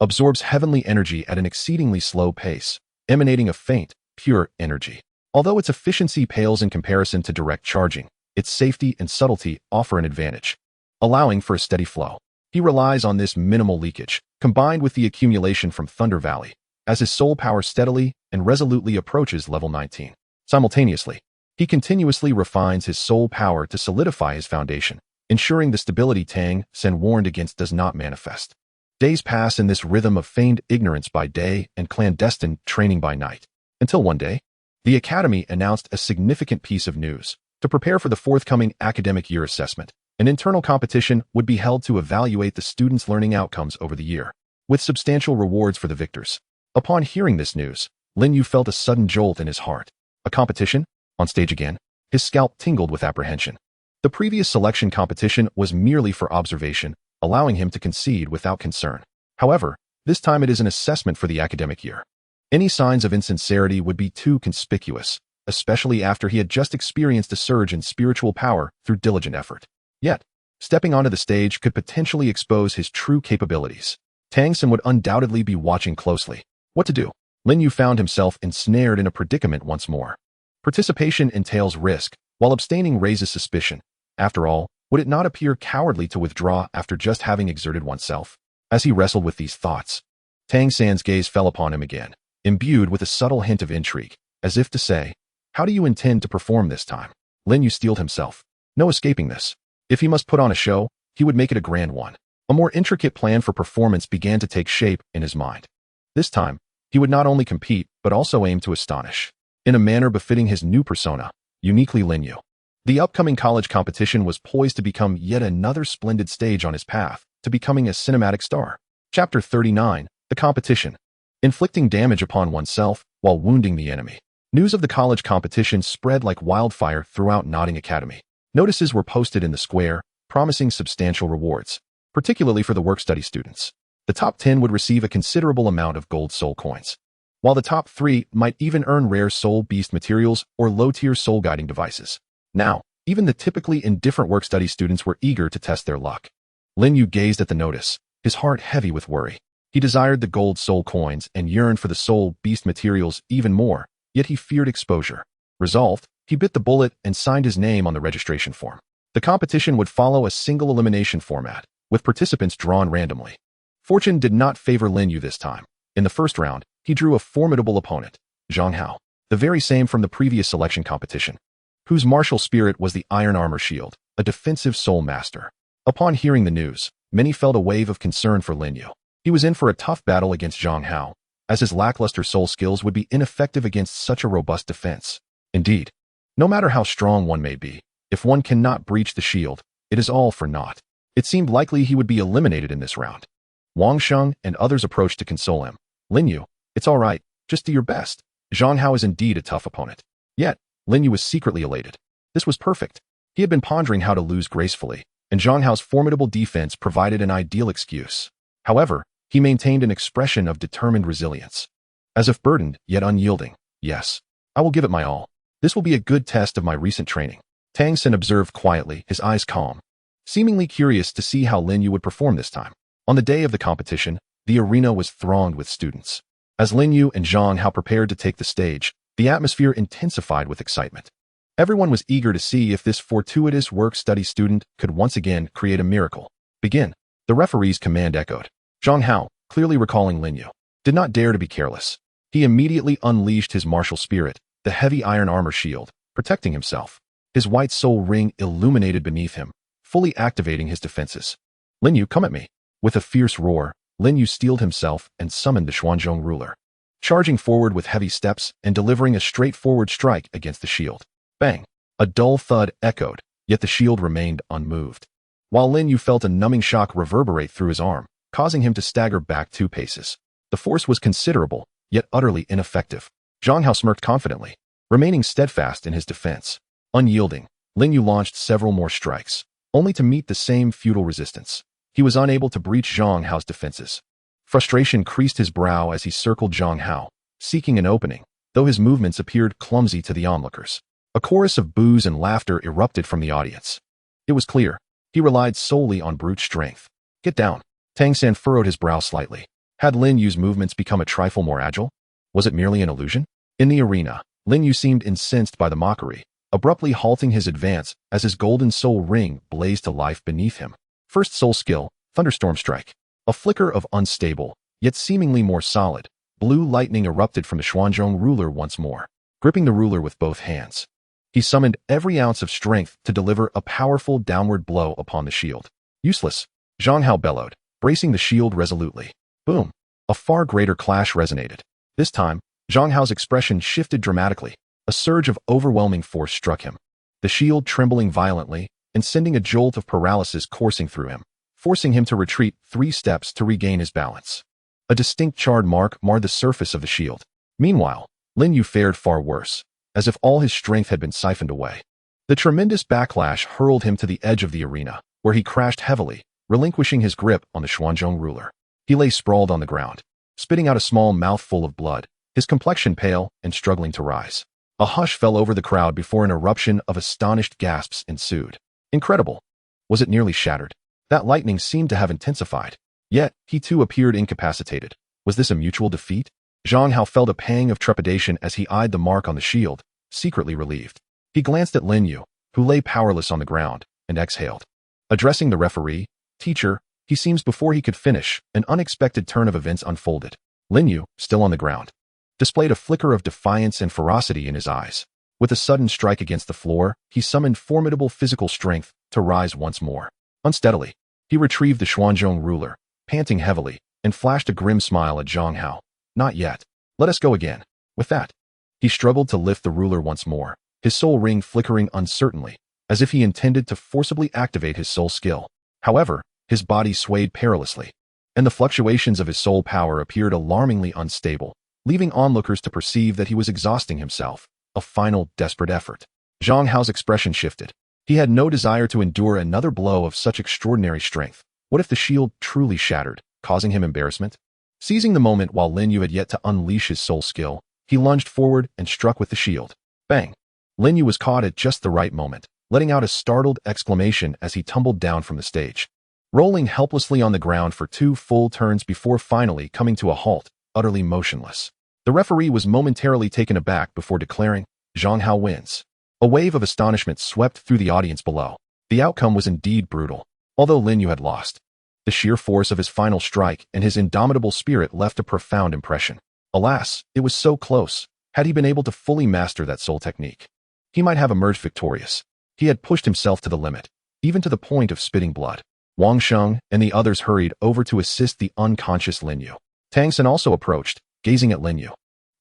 absorbs heavenly energy at an exceedingly slow pace, emanating a faint, pure energy. Although its efficiency pales in comparison to direct charging, its safety and subtlety offer an advantage, allowing for a steady flow. He relies on this minimal leakage, combined with the accumulation from Thunder Valley, as his soul power steadily and resolutely approaches level 19. Simultaneously, he continuously refines his soul power to solidify his foundation, ensuring the stability Tang San warned against does not manifest. Days pass in this rhythm of feigned ignorance by day and clandestine training by night, until one day, the Academy announced a significant piece of news. To prepare for the forthcoming academic year assessment, an internal competition would be held to evaluate the students' learning outcomes over the year, with substantial rewards for the victors. Upon hearing this news, Lin Yu felt a sudden jolt in his heart. A competition? On stage again? His scalp tingled with apprehension. The previous selection competition was merely for observation, allowing him to concede without concern. However, this time it is an assessment for the academic year. Any signs of insincerity would be too conspicuous, especially after he had just experienced a surge in spiritual power through diligent effort. Yet, stepping onto the stage could potentially expose his true capabilities. Tang San would undoubtedly be watching closely. What to do? Lin Yu found himself ensnared in a predicament once more. Participation entails risk, while abstaining raises suspicion. After all, would it not appear cowardly to withdraw after just having exerted oneself? As he wrestled with these thoughts, Tang San's gaze fell upon him again, imbued with a subtle hint of intrigue, as if to say, "How do you intend to perform this time?" Lin Yu steeled himself. No escaping this. If he must put on a show, he would make it a grand one. A more intricate plan for performance began to take shape in his mind. This time, he would not only compete, but also aim to astonish, in a manner befitting his new persona, uniquely Lin Yu. The upcoming college competition was poised to become yet another splendid stage on his path to becoming a cinematic star. Chapter 39, The Competition. Inflicting damage upon oneself while wounding the enemy. News of the college competition spread like wildfire throughout Notting Academy. Notices were posted in the square, promising substantial rewards, particularly for the work-study students. The top 10 would receive a considerable amount of gold soul coins, while the top 3 might even earn rare soul beast materials or low-tier soul guiding devices. Now, even the typically indifferent work-study students were eager to test their luck. Lin Yu gazed at the notice, his heart heavy with worry. He desired the gold soul coins and yearned for the soul beast materials even more, yet he feared exposure. Resolved, he bit the bullet and signed his name on the registration form. The competition would follow a single elimination format, with participants drawn randomly. Fortune did not favor Lin Yu this time. In the first round, he drew a formidable opponent, Zhang Hao, the very same from the previous selection competition, whose martial spirit was the iron armor shield, a defensive soul master. Upon hearing the news, many felt a wave of concern for Lin Yu. He was in for a tough battle against Zhang Hao, as his lackluster soul skills would be ineffective against such a robust defense. Indeed, no matter how strong one may be, if one cannot breach the shield, it is all for naught. It seemed likely he would be eliminated in this round. Wang Sheng and others approached to console him. Lin Yu, it's all right, just do your best. Zhang Hao is indeed a tough opponent. Yet, Lin Yu was secretly elated. This was perfect. He had been pondering how to lose gracefully, and Zhang Hao's formidable defense provided an ideal excuse. However, he maintained an expression of determined resilience. As if burdened, yet unyielding. Yes, I will give it my all. This will be a good test of my recent training. Tang San observed quietly, his eyes calm, seemingly curious to see how Lin Yu would perform this time. On the day of the competition, the arena was thronged with students. As Lin Yu and Zhang Hao prepared to take the stage, the atmosphere intensified with excitement. Everyone was eager to see if this fortuitous work-study student could once again create a miracle. Begin. The referee's command echoed. Zhang Hao, clearly recalling Lin Yu, did not dare to be careless. He immediately unleashed his martial spirit, the heavy iron armor shield, protecting himself. His white soul ring illuminated beneath him, fully activating his defenses. Lin Yu, come at me. With a fierce roar, Lin Yu steeled himself and summoned the Xuanzhong ruler, charging forward with heavy steps and delivering a straightforward strike against the shield. Bang! A dull thud echoed, yet the shield remained unmoved. While Lin Yu felt a numbing shock reverberate through his arm, causing him to stagger back 2 paces. The force was considerable, yet utterly ineffective. Zhang Hao smirked confidently, remaining steadfast in his defense. Unyielding, Lin Yu launched several more strikes, only to meet the same futile resistance. He was unable to breach Zhang Hao's defenses. Frustration creased his brow as he circled Zhang Hao, seeking an opening, though his movements appeared clumsy to the onlookers. A chorus of boos and laughter erupted from the audience. It was clear, he relied solely on brute strength. Get down. Tang San furrowed his brow slightly. Had Lin Yu's movements become a trifle more agile? Was it merely an illusion? In the arena, Lin Yu seemed incensed by the mockery, abruptly halting his advance as his golden soul ring blazed to life beneath him. First soul skill, Thunderstorm Strike. A flicker of unstable, yet seemingly more solid, blue lightning erupted from the Xuanzhong ruler once more, gripping the ruler with both hands. He summoned every ounce of strength to deliver a powerful downward blow upon the shield. Useless, Zhang Hao bellowed, bracing the shield resolutely. Boom! A far greater clash resonated. This time, Zhang Hao's expression shifted dramatically. A surge of overwhelming force struck him, the shield trembling violently and sending a jolt of paralysis coursing through him, forcing him to retreat 3 steps to regain his balance. A distinct charred mark marred the surface of the shield. Meanwhile, Lin Yu fared far worse, as if all his strength had been siphoned away. The tremendous backlash hurled him to the edge of the arena, where he crashed heavily, relinquishing his grip on the Xuanzhong ruler. He lay sprawled on the ground, spitting out a small mouthful of blood, his complexion pale and struggling to rise. A hush fell over the crowd before an eruption of astonished gasps ensued. Incredible! Was it nearly shattered? That lightning seemed to have intensified. Yet, he too appeared incapacitated. Was this a mutual defeat? Zhang Hao felt a pang of trepidation as he eyed the mark on the shield, secretly relieved. He glanced at Lin Yu, who lay powerless on the ground, and exhaled. Addressing the referee, "Teacher," he seems before he could finish, an unexpected turn of events unfolded. Lin Yu, still on the ground, displayed a flicker of defiance and ferocity in his eyes. With a sudden strike against the floor, he summoned formidable physical strength to rise once more. Unsteadily, he retrieved the Xuanzhong ruler, panting heavily, and flashed a grim smile at Zhang Hao. "Not yet. Let us go again." With that, he struggled to lift the ruler once more, his soul ring flickering uncertainly, as if he intended to forcibly activate his soul skill. However, his body swayed perilously, and the fluctuations of his soul power appeared alarmingly unstable, leaving onlookers to perceive that he was exhausting himself, a final desperate effort. Zhang Hao's expression shifted. He had no desire to endure another blow of such extraordinary strength. What if the shield truly shattered, causing him embarrassment? Seizing the moment while Lin Yu had yet to unleash his soul skill, he lunged forward and struck with the shield. Bang! Lin Yu was caught at just the right moment, letting out a startled exclamation as he tumbled down from the stage, rolling helplessly on the ground for 2 full turns before finally coming to a halt, utterly motionless. The referee was momentarily taken aback before declaring, "Zhang Hao wins." A wave of astonishment swept through the audience below. The outcome was indeed brutal. Although Lin Yu had lost, the sheer force of his final strike and his indomitable spirit left a profound impression. Alas, it was so close. Had he been able to fully master that soul technique, he might have emerged victorious. He had pushed himself to the limit, even to the point of spitting blood. Wang Sheng and the others hurried over to assist the unconscious Lin Yu. Tang San also approached, gazing at Lin Yu,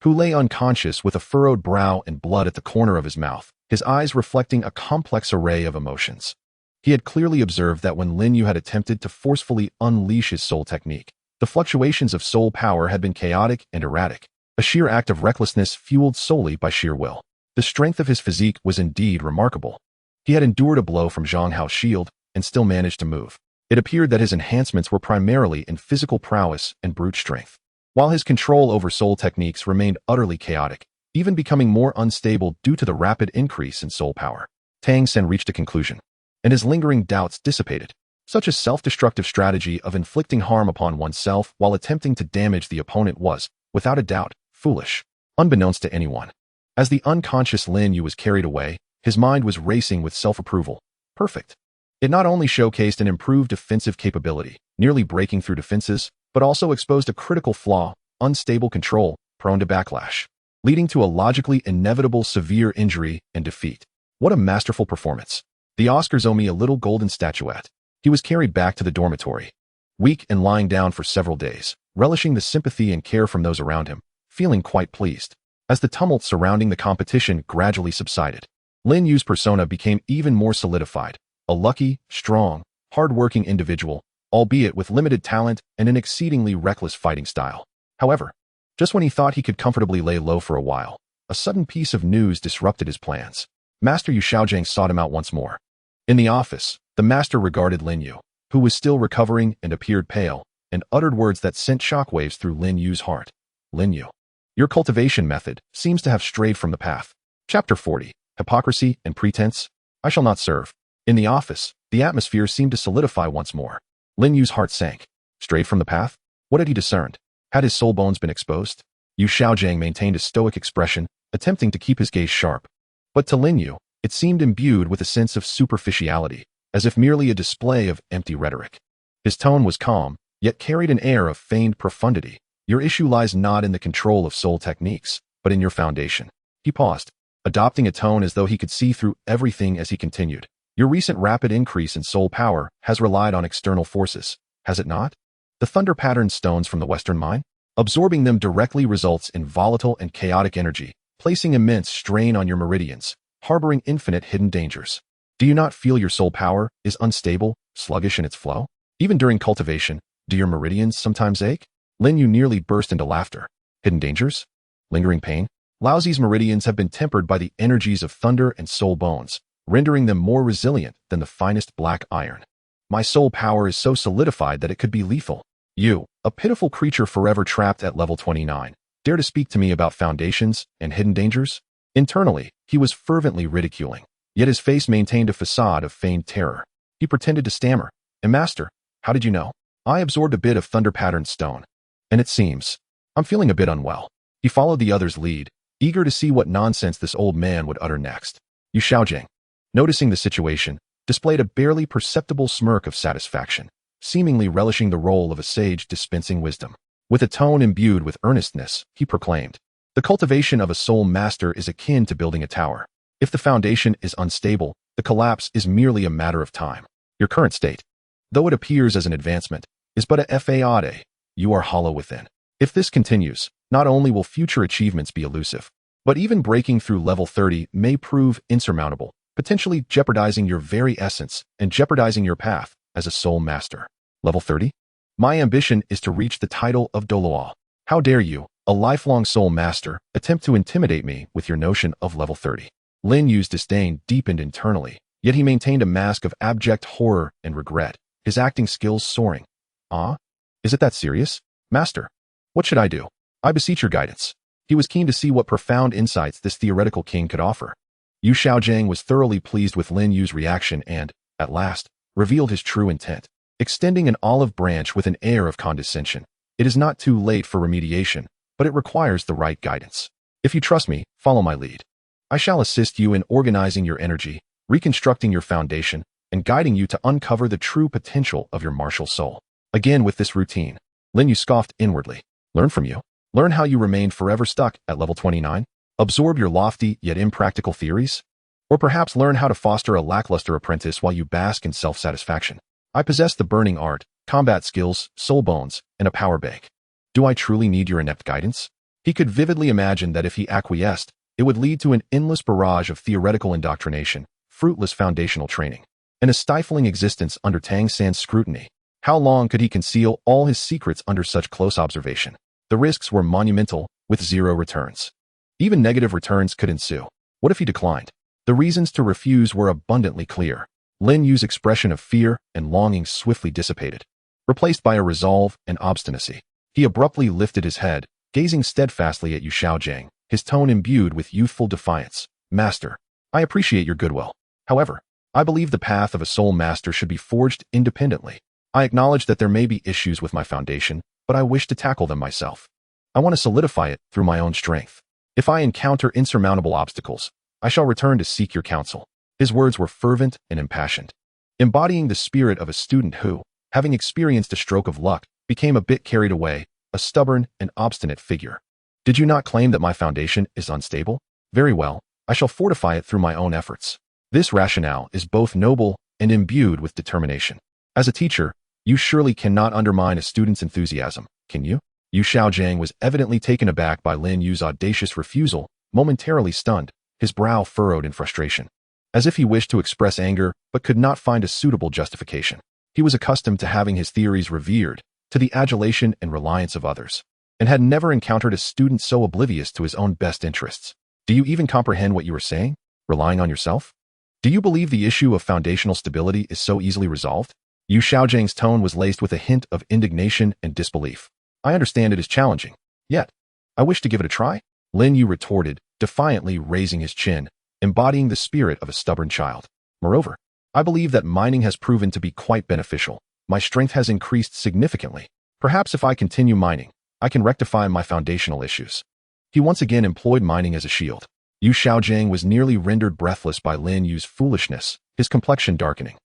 who lay unconscious with a furrowed brow and blood at the corner of his mouth, his eyes reflecting a complex array of emotions. He had clearly observed that when Lin Yu had attempted to forcefully unleash his soul technique, the fluctuations of soul power had been chaotic and erratic, a sheer act of recklessness fueled solely by sheer will. The strength of his physique was indeed remarkable. He had endured a blow from Zhang Hao's shield and still managed to move. It appeared that his enhancements were primarily in physical prowess and brute strength, while his control over soul techniques remained utterly chaotic, even becoming more unstable due to the rapid increase in soul power. Tang San reached a conclusion, and his lingering doubts dissipated. Such a self-destructive strategy of inflicting harm upon oneself while attempting to damage the opponent was, without a doubt, foolish, unbeknownst to anyone. As the unconscious Lin Yu was carried away, his mind was racing with self-approval. Perfect. It not only showcased an improved defensive capability, nearly breaking through defenses, but also exposed a critical flaw, unstable control, prone to backlash, leading to a logically inevitable severe injury and defeat. What a masterful performance. The Oscars owe me a little golden statuette. He was carried back to the dormitory, weak and lying down for several days, relishing the sympathy and care from those around him, feeling quite pleased. As the tumult surrounding the competition gradually subsided, Lin Yu's persona became even more solidified, a lucky, strong, hard-working individual, albeit with limited talent and an exceedingly reckless fighting style. However, just when he thought he could comfortably lay low for a while, a sudden piece of news disrupted his plans. Master Yu Xiaojiang sought him out once more. In the office, the master regarded Lin Yu, who was still recovering and appeared pale, and uttered words that sent shockwaves through Lin Yu's heart. "Lin Yu, your cultivation method seems to have strayed from the path." Chapter 40. Hypocrisy and Pretense. I shall not serve. In the office, the atmosphere seemed to solidify once more. Lin Yu's heart sank. Strayed from the path? What had he discerned? Had his soul bones been exposed? Yu Xiaojiang maintained a stoic expression, attempting to keep his gaze sharp. But to Lin Yu, it seemed imbued with a sense of superficiality, as if merely a display of empty rhetoric. His tone was calm, yet carried an air of feigned profundity. Your issue lies not in the control of soul techniques, but in your foundation. He paused, adopting a tone as though he could see through everything as he continued. Your recent rapid increase in soul power has relied on external forces, has it not? The thunder-patterned stones from the western mine? Absorbing them directly results in volatile and chaotic energy, placing immense strain on your meridians, harboring infinite hidden dangers. Do you not feel your soul power is unstable, sluggish in its flow? Even during cultivation, do your meridians sometimes ache? Lin Yu nearly burst into laughter. Hidden dangers? Lingering pain? Laozi's meridians have been tempered by the energies of thunder and soul bones, rendering them more resilient than the finest black iron. My soul power is so solidified that it could be lethal. You, a pitiful creature forever trapped at level 29, dare to speak to me about foundations and hidden dangers? Internally, he was fervently ridiculing, yet his face maintained a facade of feigned terror. He pretended to stammer. Master, how did you know? I absorbed a bit of thunder-patterned stone, and it seems I'm feeling a bit unwell. He followed the other's lead, eager to see what nonsense this old man would utter next. Yu Xiaojing, noticing the situation, displayed a barely perceptible smirk of satisfaction, seemingly relishing the role of a sage dispensing wisdom. With a tone imbued with earnestness, he proclaimed, "The cultivation of a soul master is akin to building a tower. If the foundation is unstable, the collapse is merely a matter of time. Your current state, though it appears as an advancement, is but a fade. You are hollow within. If this continues, not only will future achievements be elusive, but even breaking through level 30 may prove insurmountable, potentially jeopardizing your very essence and jeopardizing your path as a soul master." Level 30? My ambition is to reach the title of Douluo. How dare you, a lifelong soul master, attempt to intimidate me with your notion of level 30? Lin Yu's disdain deepened internally, yet he maintained a mask of abject horror and regret, his acting skills soaring. "Ah? Is it that serious? Master, what should I do? I beseech your guidance." He was keen to see what profound insights this theoretical king could offer. Yu Xiaojing was thoroughly pleased with Lin Yu's reaction and, at last, revealed his true intent. Extending an olive branch with an air of condescension, "It is not too late for remediation, but it requires the right guidance. If you trust me, follow my lead. I shall assist you in organizing your energy, reconstructing your foundation, and guiding you to uncover the true potential of your martial soul." Again with this routine, Lin Yu scoffed inwardly. Learn from you? Learn how you remained forever stuck at level 29? Absorb your lofty yet impractical theories? Or perhaps learn how to foster a lackluster apprentice while you bask in self-satisfaction? I possess the burning art, combat skills, soul bones, and a power bank. Do I truly need your inept guidance? He could vividly imagine that if he acquiesced, it would lead to an endless barrage of theoretical indoctrination, fruitless foundational training, and a stifling existence under Tang San's scrutiny. How long could he conceal all his secrets under such close observation? The risks were monumental, with zero returns. Even negative returns could ensue. What if he declined? The reasons to refuse were abundantly clear. Lin Yu's expression of fear and longing swiftly dissipated, replaced by a resolve and obstinacy. He abruptly lifted his head, gazing steadfastly at Yu Xiaojing, his tone imbued with youthful defiance. "Master, I appreciate your goodwill. However, I believe the path of a soul master should be forged independently. I acknowledge that there may be issues with my foundation, but I wish to tackle them myself. I want to solidify it through my own strength. If I encounter insurmountable obstacles, I shall return to seek your counsel." His words were fervent and impassioned, embodying the spirit of a student who, having experienced a stroke of luck, became a bit carried away, a stubborn and obstinate figure. "Did you not claim that my foundation is unstable? Very well, I shall fortify it through my own efforts." This rationale is both noble and imbued with determination. As a teacher, you surely cannot undermine a student's enthusiasm, can you? Yu Xiaojing was evidently taken aback by Lin Yu's audacious refusal, momentarily stunned, his brow furrowed in frustration, as if he wished to express anger but could not find a suitable justification. He was accustomed to having his theories revered, to the adulation and reliance of others, and had never encountered a student so oblivious to his own best interests. "Do you even comprehend what you are saying? Relying on yourself? Do you believe the issue of foundational stability is so easily resolved?" Yu Xiaojing's tone was laced with a hint of indignation and disbelief. "I understand it is challenging, yet I wish to give it a try," Lin Yu retorted, defiantly raising his chin, embodying the spirit of a stubborn child. "Moreover, I believe that mining has proven to be quite beneficial. My strength has increased significantly. Perhaps if I continue mining, I can rectify my foundational issues." He once again employed mining as a shield. Yu Xiaojing was nearly rendered breathless by Lin Yu's foolishness, his complexion darkening.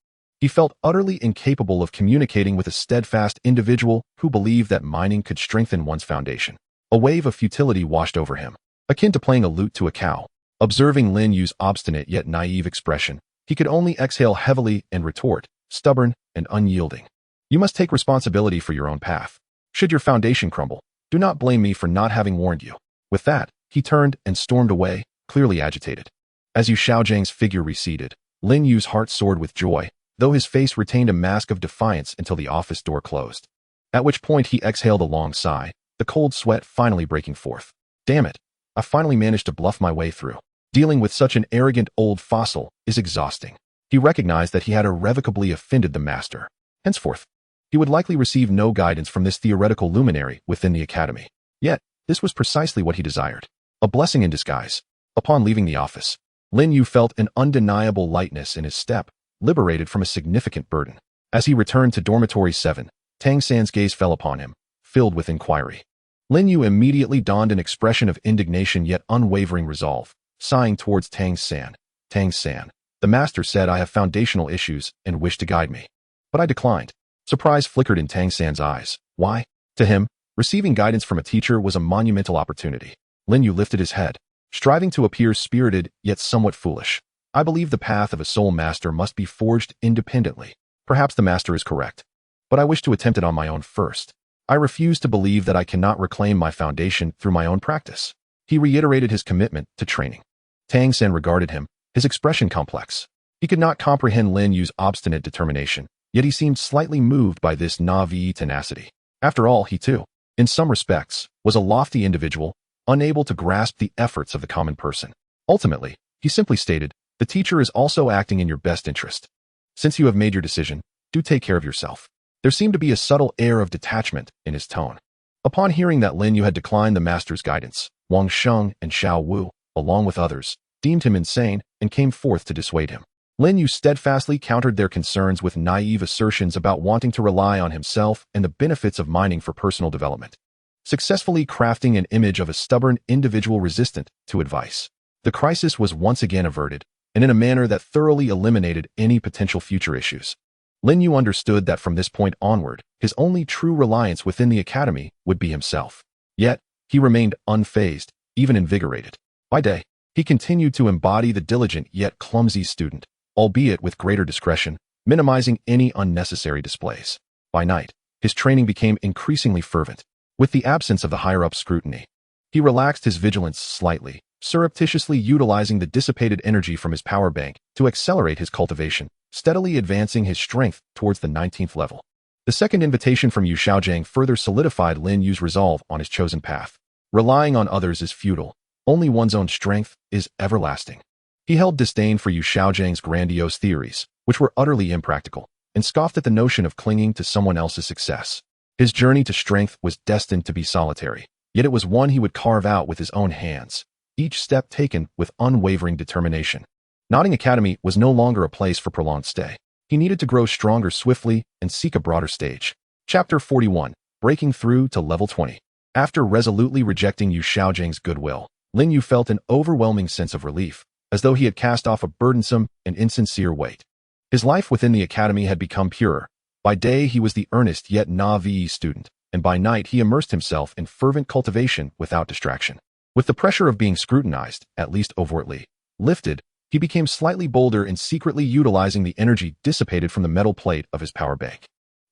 He felt utterly incapable of communicating with a steadfast individual who believed that mining could strengthen one's foundation. A wave of futility washed over him, akin to playing a lute to a cow. Observing Lin Yu's obstinate yet naive expression, he could only exhale heavily and retort, stubborn and unyielding. "You must take responsibility for your own path. Should your foundation crumble, do not blame me for not having warned you." With that, he turned and stormed away, clearly agitated. As Yu Xiaojing's figure receded, Lin Yu's heart soared with joy, though his face retained a mask of defiance until the office door closed. At which point he exhaled a long sigh, the cold sweat finally breaking forth. "Damn it, I finally managed to bluff my way through. Dealing with such an arrogant old fossil is exhausting." He recognized that he had irrevocably offended the master. Henceforth, he would likely receive no guidance from this theoretical luminary within the academy. Yet, this was precisely what he desired. A blessing in disguise. Upon leaving the office, Lin Yu felt an undeniable lightness in his step, liberated from a significant burden. As he returned to dormitory 7, Tang San's gaze fell upon him, filled with inquiry. Lin Yu immediately donned an expression of indignation yet unwavering resolve, sighing towards Tang San. Tang San, the master said I have foundational issues and wished to guide me. But I declined. Surprise flickered in Tang San's eyes. Why? To him, receiving guidance from a teacher was a monumental opportunity. Lin Yu lifted his head, striving to appear spirited yet somewhat foolish. I believe the path of a soul master must be forged independently. Perhaps the master is correct. But I wish to attempt it on my own first. I refuse to believe that I cannot reclaim my foundation through my own practice. He reiterated his commitment to training. Tang San regarded him, his expression complex. He could not comprehend Lin Yu's obstinate determination, yet he seemed slightly moved by this naive tenacity. After all, he too, in some respects, was a lofty individual, unable to grasp the efforts of the common person. Ultimately, he simply stated, the teacher is also acting in your best interest. Since you have made your decision, do take care of yourself. There seemed to be a subtle air of detachment in his tone. Upon hearing that Lin Yu had declined the master's guidance, Wang Sheng and Xiao Wu, along with others, deemed him insane and came forth to dissuade him. Lin Yu steadfastly countered their concerns with naive assertions about wanting to rely on himself and the benefits of mining for personal development, successfully crafting an image of a stubborn individual resistant to advice. The crisis was once again averted, and in a manner that thoroughly eliminated any potential future issues. Lin Yu understood that from this point onward, his only true reliance within the academy would be himself. Yet, he remained unfazed, even invigorated. By day, he continued to embody the diligent yet clumsy student, albeit with greater discretion, minimizing any unnecessary displays. By night, his training became increasingly fervent. With the absence of the higher-up scrutiny, he relaxed his vigilance slightly, surreptitiously utilizing the dissipated energy from his power bank to accelerate his cultivation, steadily advancing his strength towards the 19th level. The second invitation from Yu Xiaojiang further solidified Lin Yu's resolve on his chosen path. Relying on others is futile. Only one's own strength is everlasting. He held disdain for Yu Xiaojiang's grandiose theories, which were utterly impractical, and scoffed at the notion of clinging to someone else's success. His journey to strength was destined to be solitary, yet it was one he would carve out with his own hands, each step taken with unwavering determination. Notting Academy was no longer a place for prolonged stay. He needed to grow stronger swiftly and seek a broader stage. Chapter 41, Breaking Through to Level 20. After resolutely rejecting Yu Xiaojiang's goodwill, Lin Yu felt an overwhelming sense of relief, as though he had cast off a burdensome and insincere weight. His life within the academy had become purer. By day he was the earnest yet naive student, and by night he immersed himself in fervent cultivation without distraction. With the pressure of being scrutinized, at least overtly, lifted, he became slightly bolder in secretly utilizing the energy dissipated from the metal plate of his power bank.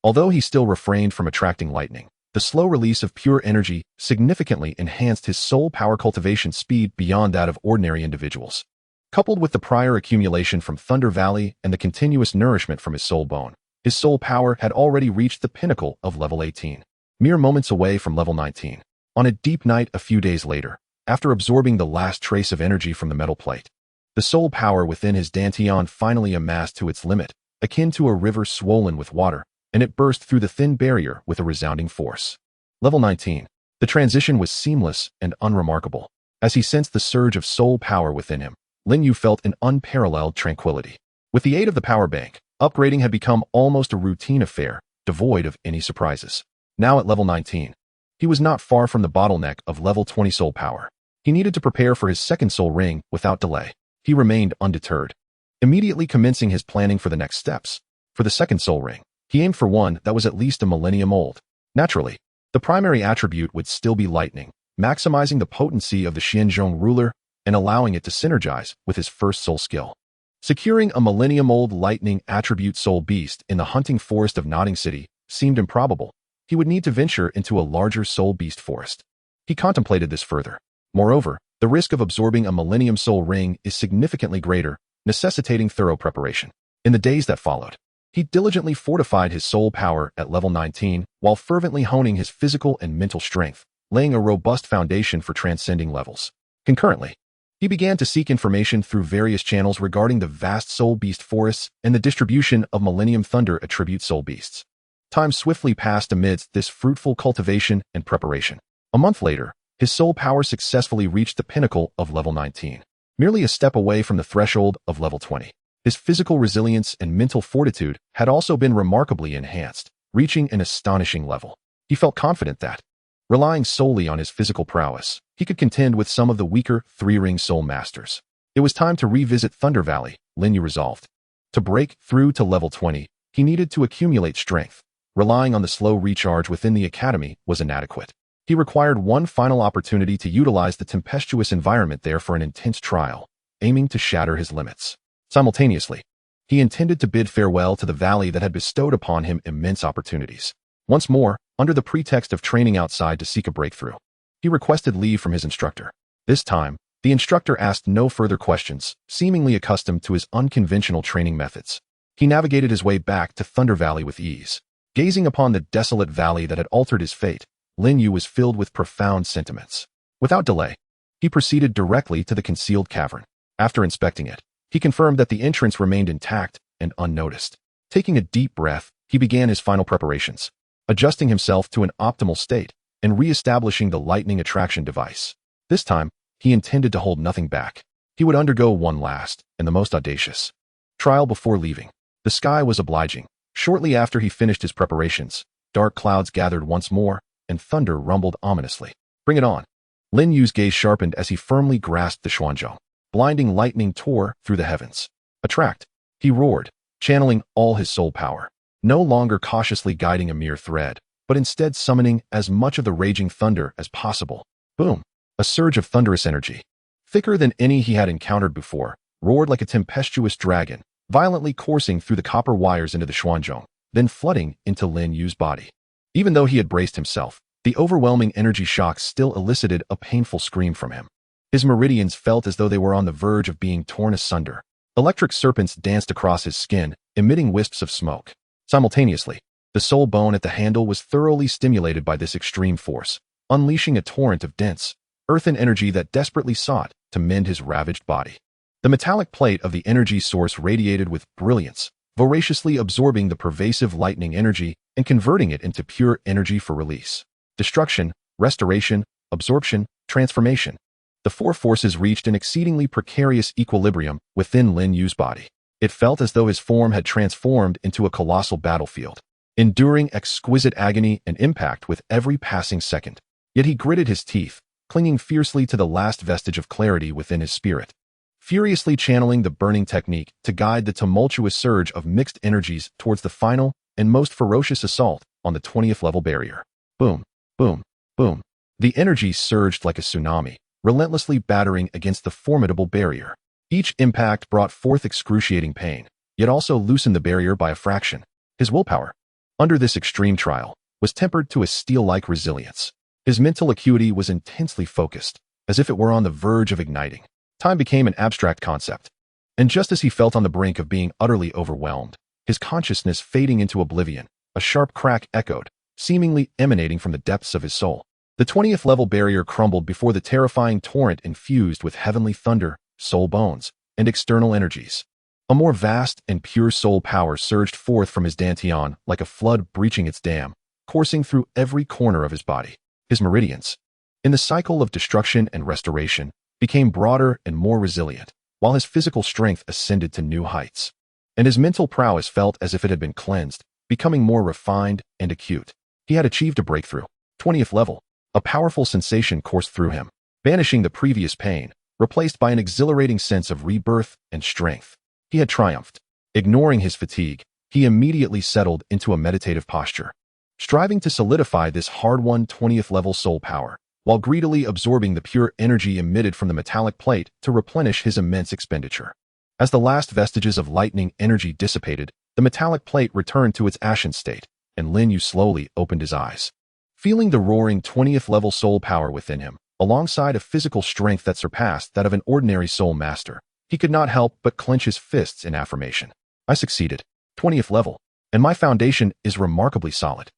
Although he still refrained from attracting lightning, the slow release of pure energy significantly enhanced his soul power cultivation speed beyond that of ordinary individuals. Coupled with the prior accumulation from Thunder Valley and the continuous nourishment from his soul bone, his soul power had already reached the pinnacle of level 18, mere moments away from level 19. On a deep night a few days later, after absorbing the last trace of energy from the metal plate, the soul power within his dantian finally amassed to its limit, akin to a river swollen with water, and it burst through the thin barrier with a resounding force. Level 19. The transition was seamless and unremarkable. As he sensed the surge of soul power within him, Lin Yu felt an unparalleled tranquility. With the aid of the power bank, upgrading had become almost a routine affair, devoid of any surprises. Now at level 19, he was not far from the bottleneck of level 20 soul power. He needed to prepare for his second soul ring without delay. He remained undeterred, immediately commencing his planning for the next steps. For the second soul ring, he aimed for one that was at least a millennium old. Naturally, the primary attribute would still be lightning, maximizing the potency of the Xianzhong ruler and allowing it to synergize with his first soul skill. Securing a millennium-old lightning attribute soul beast in the hunting forest of Nodding City seemed improbable. He would need to venture into a larger soul beast forest. He contemplated this further. Moreover, the risk of absorbing a millennium soul ring is significantly greater, necessitating thorough preparation. In the days that followed, he diligently fortified his soul power at level 19 while fervently honing his physical and mental strength, laying a robust foundation for transcending levels. Concurrently, he began to seek information through various channels regarding the vast soul beast forests and the distribution of Millennium Thunder attribute soul beasts. Time swiftly passed amidst this fruitful cultivation and preparation. A month later, his soul power successfully reached the pinnacle of level 19, merely a step away from the threshold of level 20. His physical resilience and mental fortitude had also been remarkably enhanced, reaching an astonishing level. He felt confident that, Relying solely on his physical prowess, he could contend with some of the weaker three-ring soul masters. It was time to revisit Thunder Valley, Lin Yu resolved. To break through to level 20, he needed to accumulate strength. Relying on the slow recharge within the academy was inadequate. He required one final opportunity to utilize the tempestuous environment there for an intense trial, aiming to shatter his limits. Simultaneously, he intended to bid farewell to the valley that had bestowed upon him immense opportunities. Once more, under the pretext of training outside to seek a breakthrough, he requested leave from his instructor. This time, the instructor asked no further questions, seemingly accustomed to his unconventional training methods. He navigated his way back to Thunder Valley with ease. Gazing upon the desolate valley that had altered his fate, Lin Yu was filled with profound sentiments. Without delay, he proceeded directly to the concealed cavern. After inspecting it, he confirmed that the entrance remained intact and unnoticed. Taking a deep breath, he began his final preparations, adjusting himself to an optimal state and re-establishing the lightning attraction device. This time, he intended to hold nothing back. He would undergo one last, and the most audacious, trial before leaving. The sky was obliging. Shortly after he finished his preparations, dark clouds gathered once more, and thunder rumbled ominously. Bring it on. Lin Yu's gaze sharpened as he firmly grasped the xuanzhong. Blinding lightning tore through the heavens. Attract, he roared, channeling all his soul power, no longer cautiously guiding a mere thread, but instead summoning as much of the raging thunder as possible. Boom! A surge of thunderous energy, thicker than any he had encountered before, roared like a tempestuous dragon, violently coursing through the copper wires into the xuanzhong, then flooding into Lin Yu's body. Even though he had braced himself, the overwhelming energy shock still elicited a painful scream from him. His meridians felt as though they were on the verge of being torn asunder. Electric serpents danced across his skin, emitting wisps of smoke. Simultaneously, the soul bone at the handle was thoroughly stimulated by this extreme force, unleashing a torrent of dense, earthen energy that desperately sought to mend his ravaged body. The metallic plate of the energy source radiated with brilliance, voraciously absorbing the pervasive lightning energy and converting it into pure energy for release. Destruction, restoration, absorption, transformation. The four forces reached an exceedingly precarious equilibrium within Lin Yu's body. It felt as though his form had transformed into a colossal battlefield, enduring exquisite agony and impact with every passing second. Yet he gritted his teeth, clinging fiercely to the last vestige of clarity within his spirit, furiously channeling the burning technique to guide the tumultuous surge of mixed energies towards the final and most ferocious assault on the 20th level barrier. Boom, boom, boom. The energy surged like a tsunami, relentlessly battering against the formidable barrier. Each impact brought forth excruciating pain, yet also loosened the barrier by a fraction. His willpower, under this extreme trial, was tempered to a steel-like resilience. His mental acuity was intensely focused, as if it were on the verge of igniting. Time became an abstract concept, and just as he felt on the brink of being utterly overwhelmed, his consciousness fading into oblivion, a sharp crack echoed, seemingly emanating from the depths of his soul. The 20th level barrier crumbled before the terrifying torrent infused with heavenly thunder, soul bones, and external energies. A more vast and pure soul power surged forth from his dantian like a flood breaching its dam, coursing through every corner of his body. His meridians, in the cycle of destruction and restoration, became broader and more resilient, while his physical strength ascended to new heights. And his mental prowess felt as if it had been cleansed, becoming more refined and acute. He had achieved a breakthrough. 20th level. A powerful sensation coursed through him, banishing the previous pain, replaced by an exhilarating sense of rebirth and strength. He had triumphed. Ignoring his fatigue, he immediately settled into a meditative posture, striving to solidify this hard-won 20th level soul power, while greedily absorbing the pure energy emitted from the metallic plate to replenish his immense expenditure. As the last vestiges of lightning energy dissipated, the metallic plate returned to its ashen state, and Lin Yu slowly opened his eyes. Feeling the roaring 20th level soul power within him, alongside a physical strength that surpassed that of an ordinary soul master, he could not help but clench his fists in affirmation. I succeeded. 20th level, and my foundation is remarkably solid.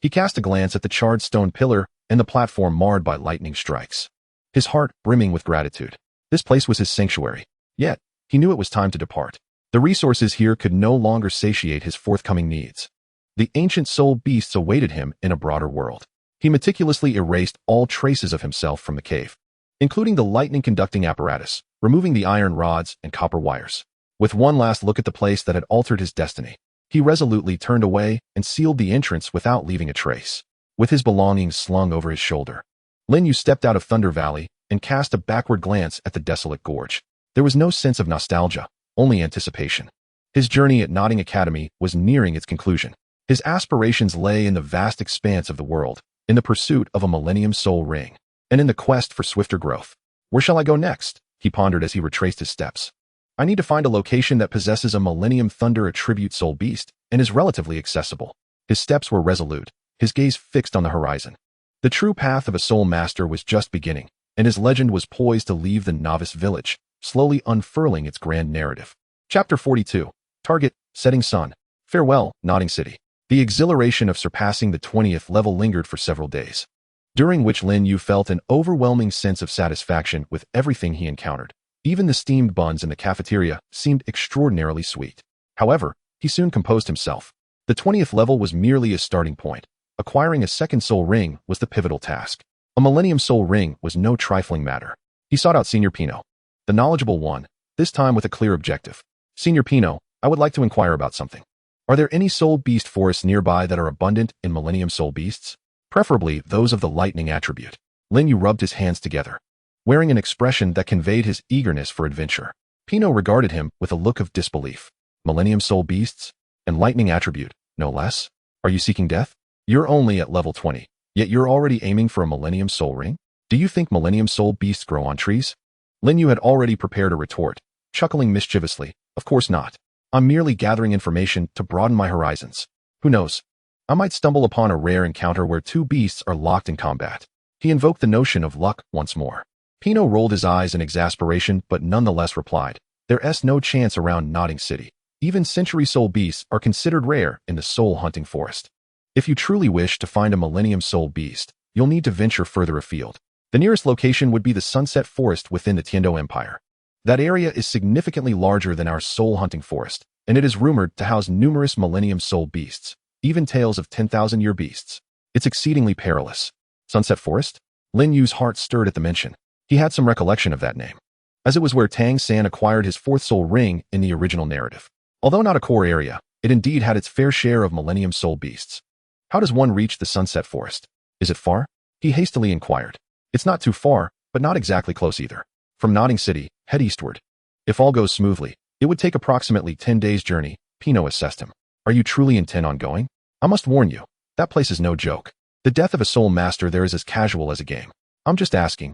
He cast a glance at the charred stone pillar and the platform marred by lightning strikes, his heart brimming with gratitude. This place was his sanctuary, yet he knew it was time to depart. The resources here could no longer satiate his forthcoming needs. The ancient soul beasts awaited him in a broader world. He meticulously erased all traces of himself from the cave, including the lightning-conducting apparatus, removing the iron rods and copper wires. With one last look at the place that had altered his destiny, he resolutely turned away and sealed the entrance without leaving a trace. with his belongings slung over his shoulder. Lin Yu stepped out of Thunder Valley and cast a backward glance at the desolate gorge. There was no sense of nostalgia, only anticipation. His journey at Notting Academy was nearing its conclusion. His aspirations lay in the vast expanse of the world, in the pursuit of a Millennium Soul Ring, and in the quest for swifter growth. Where shall I go next? He pondered as he retraced his steps. I need to find a location that possesses a Millennium Thunder Attribute Soul Beast and is relatively accessible. His steps were resolute, his gaze fixed on the horizon. The true path of a Soul Master was just beginning, and his legend was poised to leave the novice village, slowly unfurling its grand narrative. Chapter 42. Target, Setting Sun. Farewell, Notting City. The exhilaration of surpassing the 20th level lingered for several days, during which Lin Yu felt an overwhelming sense of satisfaction with everything he encountered. Even the steamed buns in the cafeteria seemed extraordinarily sweet. However, he soon composed himself. The 20th level was merely a starting point. Acquiring a second soul ring was the pivotal task. A Millennium Soul Ring was no trifling matter. He sought out Senior Pino, the knowledgeable one, this time with a clear objective. Senior Pino, I would like to inquire about something. Are there any soul beast forests nearby that are abundant in Millennium Soul Beasts? Preferably those of the lightning attribute. Lin Yu rubbed his hands together, wearing an expression that conveyed his eagerness for adventure. Pino regarded him with a look of disbelief. Millennium Soul Beasts? And lightning attribute, no less? Are you seeking death? You're only at level 20, yet you're already aiming for a Millennium Soul Ring? Do you think Millennium Soul Beasts grow on trees? Lin Yu had already prepared a retort, chuckling mischievously. Of course not. I'm merely gathering information to broaden my horizons. Who knows? I might stumble upon a rare encounter where two beasts are locked in combat. He invoked the notion of luck once more. Pino rolled his eyes in exasperation but nonetheless replied, There's no chance around Notting City. Even Century Soul Beasts are considered rare in the soul hunting forest. If you truly wish to find a Millennium Soul Beast, you'll need to venture further afield. The nearest location would be the Sunset Forest within the Tiando Empire. That area is significantly larger than our soul hunting forest, and it is rumored to house numerous Millennium Soul Beasts, even tales of 10,000-year beasts. It's exceedingly perilous. Sunset Forest? Lin Yu's heart stirred at the mention. He had some recollection of that name, as it was where Tang San acquired his fourth soul ring in the original narrative. Although not a core area, it indeed had its fair share of Millennium Soul Beasts. How does one reach the Sunset Forest? Is it far? He hastily inquired. It's not too far, but not exactly close either. From Notting City, head eastward. If all goes smoothly, it would take approximately 10 days' journey, Pino assessed him. Are you truly intent on going? I must warn you, that place is no joke. The death of a soul master there is as casual as a game. I'm just asking,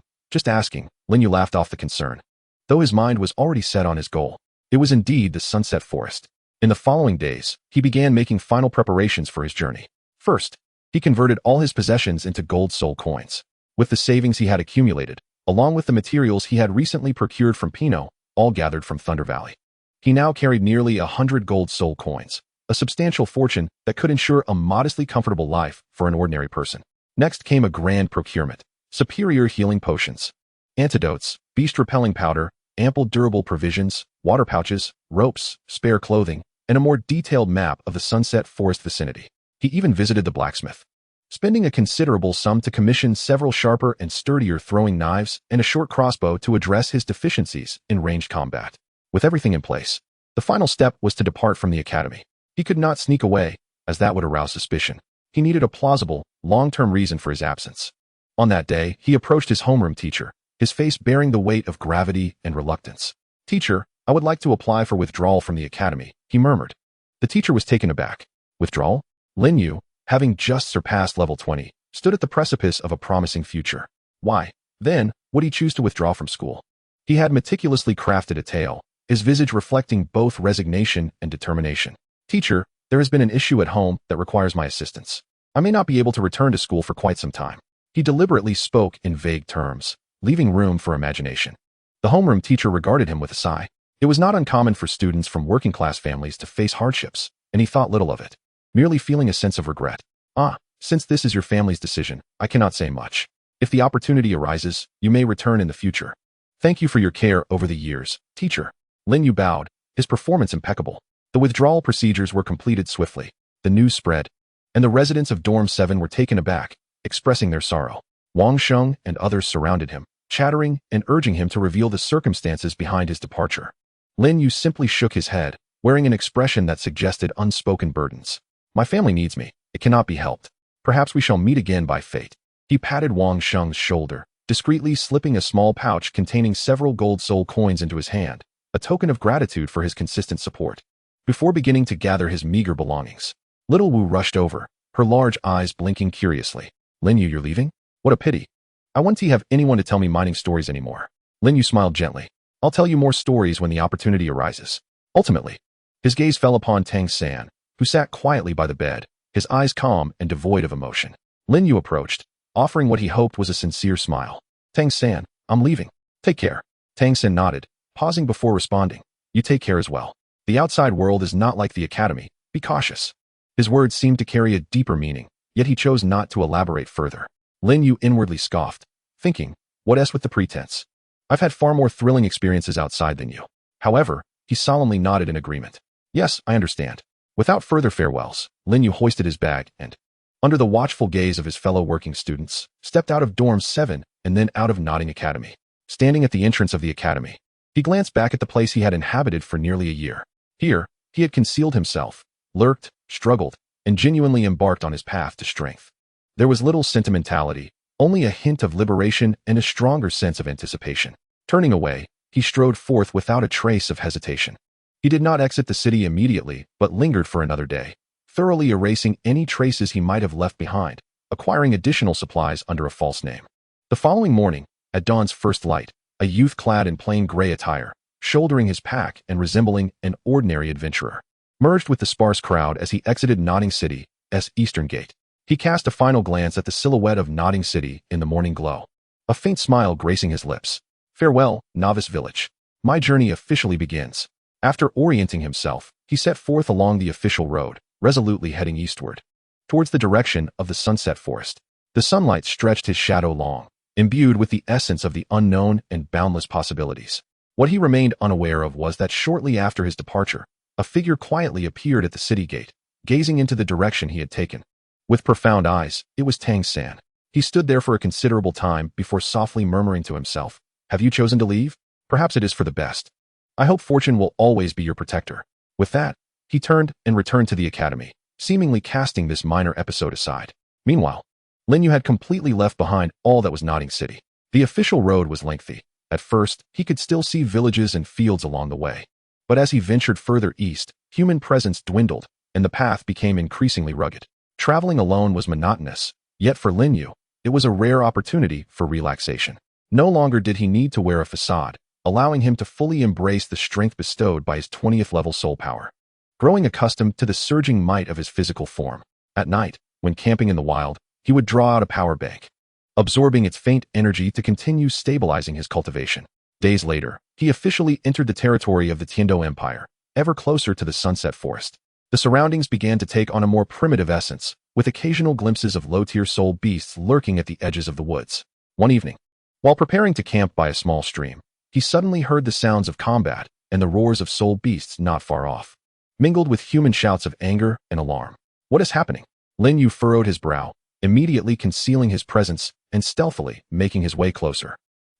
Lin Yu laughed off the concern. Though his mind was already set on his goal, it was indeed the Sunset Forest. In the following days, he began making final preparations for his journey. First, he converted all his possessions into gold soul coins. With the savings he had accumulated, along with the materials he had recently procured from Pino, all gathered from Thunder Valley, he now carried nearly 100 gold soul coins, a substantial fortune that could ensure a modestly comfortable life for an ordinary person. Next came a grand procurement. Superior healing potions, antidotes, beast-repelling powder, ample durable provisions, water pouches, ropes, spare clothing, and a more detailed map of the Sunset Forest vicinity. He even visited the blacksmith, spending a considerable sum to commission several sharper and sturdier throwing knives and a short crossbow to address his deficiencies in ranged combat. With everything in place, the final step was to depart from the academy. He could not sneak away, as that would arouse suspicion. He needed a plausible, long-term reason for his absence. On that day, he approached his homeroom teacher, his face bearing the weight of gravity and reluctance. Teacher, I would like to apply for withdrawal from the academy, he murmured. The teacher was taken aback. Withdrawal? Lin Yu, having just surpassed level 20, stood at the precipice of a promising future. Why, then, would he choose to withdraw from school? He had meticulously crafted a tale, his visage reflecting both resignation and determination. Teacher, there has been an issue at home that requires my assistance. I may not be able to return to school for quite some time. He deliberately spoke in vague terms, leaving room for imagination. The homeroom teacher regarded him with a sigh. It was not uncommon for students from working-class families to face hardships, and he thought little of it, merely feeling a sense of regret. Since this is your family's decision, I cannot say much. If the opportunity arises, you may return in the future. Thank you for your care over the years, teacher. Lin Yu bowed, his performance impeccable. The withdrawal procedures were completed swiftly. The news spread, and the residents of Dorm 7 were taken aback, expressing their sorrow. Wang Sheng and others surrounded him, chattering and urging him to reveal the circumstances behind his departure. Lin Yu simply shook his head, wearing an expression that suggested unspoken burdens. My family needs me. It cannot be helped. Perhaps we shall meet again by fate. He patted Wang Sheng's shoulder, discreetly slipping a small pouch containing several gold soul coins into his hand, a token of gratitude for his consistent support. Before beginning to gather his meager belongings, little Wu rushed over, her large eyes blinking curiously. Lin Yu, you're leaving? What a pity. I won't have anyone to tell me mining stories anymore. Lin Yu smiled gently. I'll tell you more stories when the opportunity arises. Ultimately, his gaze fell upon Tang San, who sat quietly by the bed, his eyes calm and devoid of emotion. Lin Yu approached, offering what he hoped was a sincere smile. Tang San, I'm leaving. Take care. Tang San nodded, pausing before responding. You take care as well. The outside world is not like the academy. Be cautious. His words seemed to carry a deeper meaning, yet he chose not to elaborate further. Lin Yu inwardly scoffed, thinking, what else with the pretense? I've had far more thrilling experiences outside than you. However, he solemnly nodded in agreement. Yes, I understand. Without further farewells, Lin Yu hoisted his bag and, under the watchful gaze of his fellow working students, stepped out of Dorm 7 and then out of Nodding Academy. Standing at the entrance of the academy, he glanced back at the place he had inhabited for nearly a year. Here, he had concealed himself, lurked, struggled, and genuinely embarked on his path to strength. There was little sentimentality, only a hint of liberation and a stronger sense of anticipation. Turning away, he strode forth without a trace of hesitation. He did not exit the city immediately, but lingered for another day, thoroughly erasing any traces he might have left behind, acquiring additional supplies under a false name. The following morning, at dawn's first light, a youth clad in plain gray attire, shouldering his pack and resembling an ordinary adventurer, merged with the sparse crowd as he exited Nodding City's eastern gate. He cast a final glance at the silhouette of Nodding City in the morning glow, a faint smile gracing his lips. Farewell, Novice Village. My journey officially begins. After orienting himself, he set forth along the official road, resolutely heading eastward, towards the direction of the Sunset Forest. The sunlight stretched his shadow long, imbued with the essence of the unknown and boundless possibilities. What he remained unaware of was that shortly after his departure, a figure quietly appeared at the city gate, gazing into the direction he had taken. With profound eyes, it was Tang San. He stood there for a considerable time before softly murmuring to himself, "Have you chosen to leave? Perhaps it is for the best. I hope fortune will always be your protector." With that, he turned and returned to the academy, seemingly casting this minor episode aside. Meanwhile, Lin Yu had completely left behind all that was Nodding City. The official road was lengthy. At first, he could still see villages and fields along the way. But as he ventured further east, human presence dwindled, and the path became increasingly rugged. Traveling alone was monotonous, yet for Lin Yu, it was a rare opportunity for relaxation. No longer did he need to wear a facade, allowing him to fully embrace the strength bestowed by his 20th level soul power. Growing accustomed to the surging might of his physical form, at night, when camping in the wild, he would draw out a power bank, absorbing its faint energy to continue stabilizing his cultivation. Days later, he officially entered the territory of the Tiando Empire, ever closer to the Sunset Forest. The surroundings began to take on a more primitive essence, with occasional glimpses of low-tier soul beasts lurking at the edges of the woods. One evening, while preparing to camp by a small stream, he suddenly heard the sounds of combat and the roars of soul beasts not far off, mingled with human shouts of anger and alarm. What is happening? Lin Yu furrowed his brow, immediately concealing his presence and stealthily making his way closer.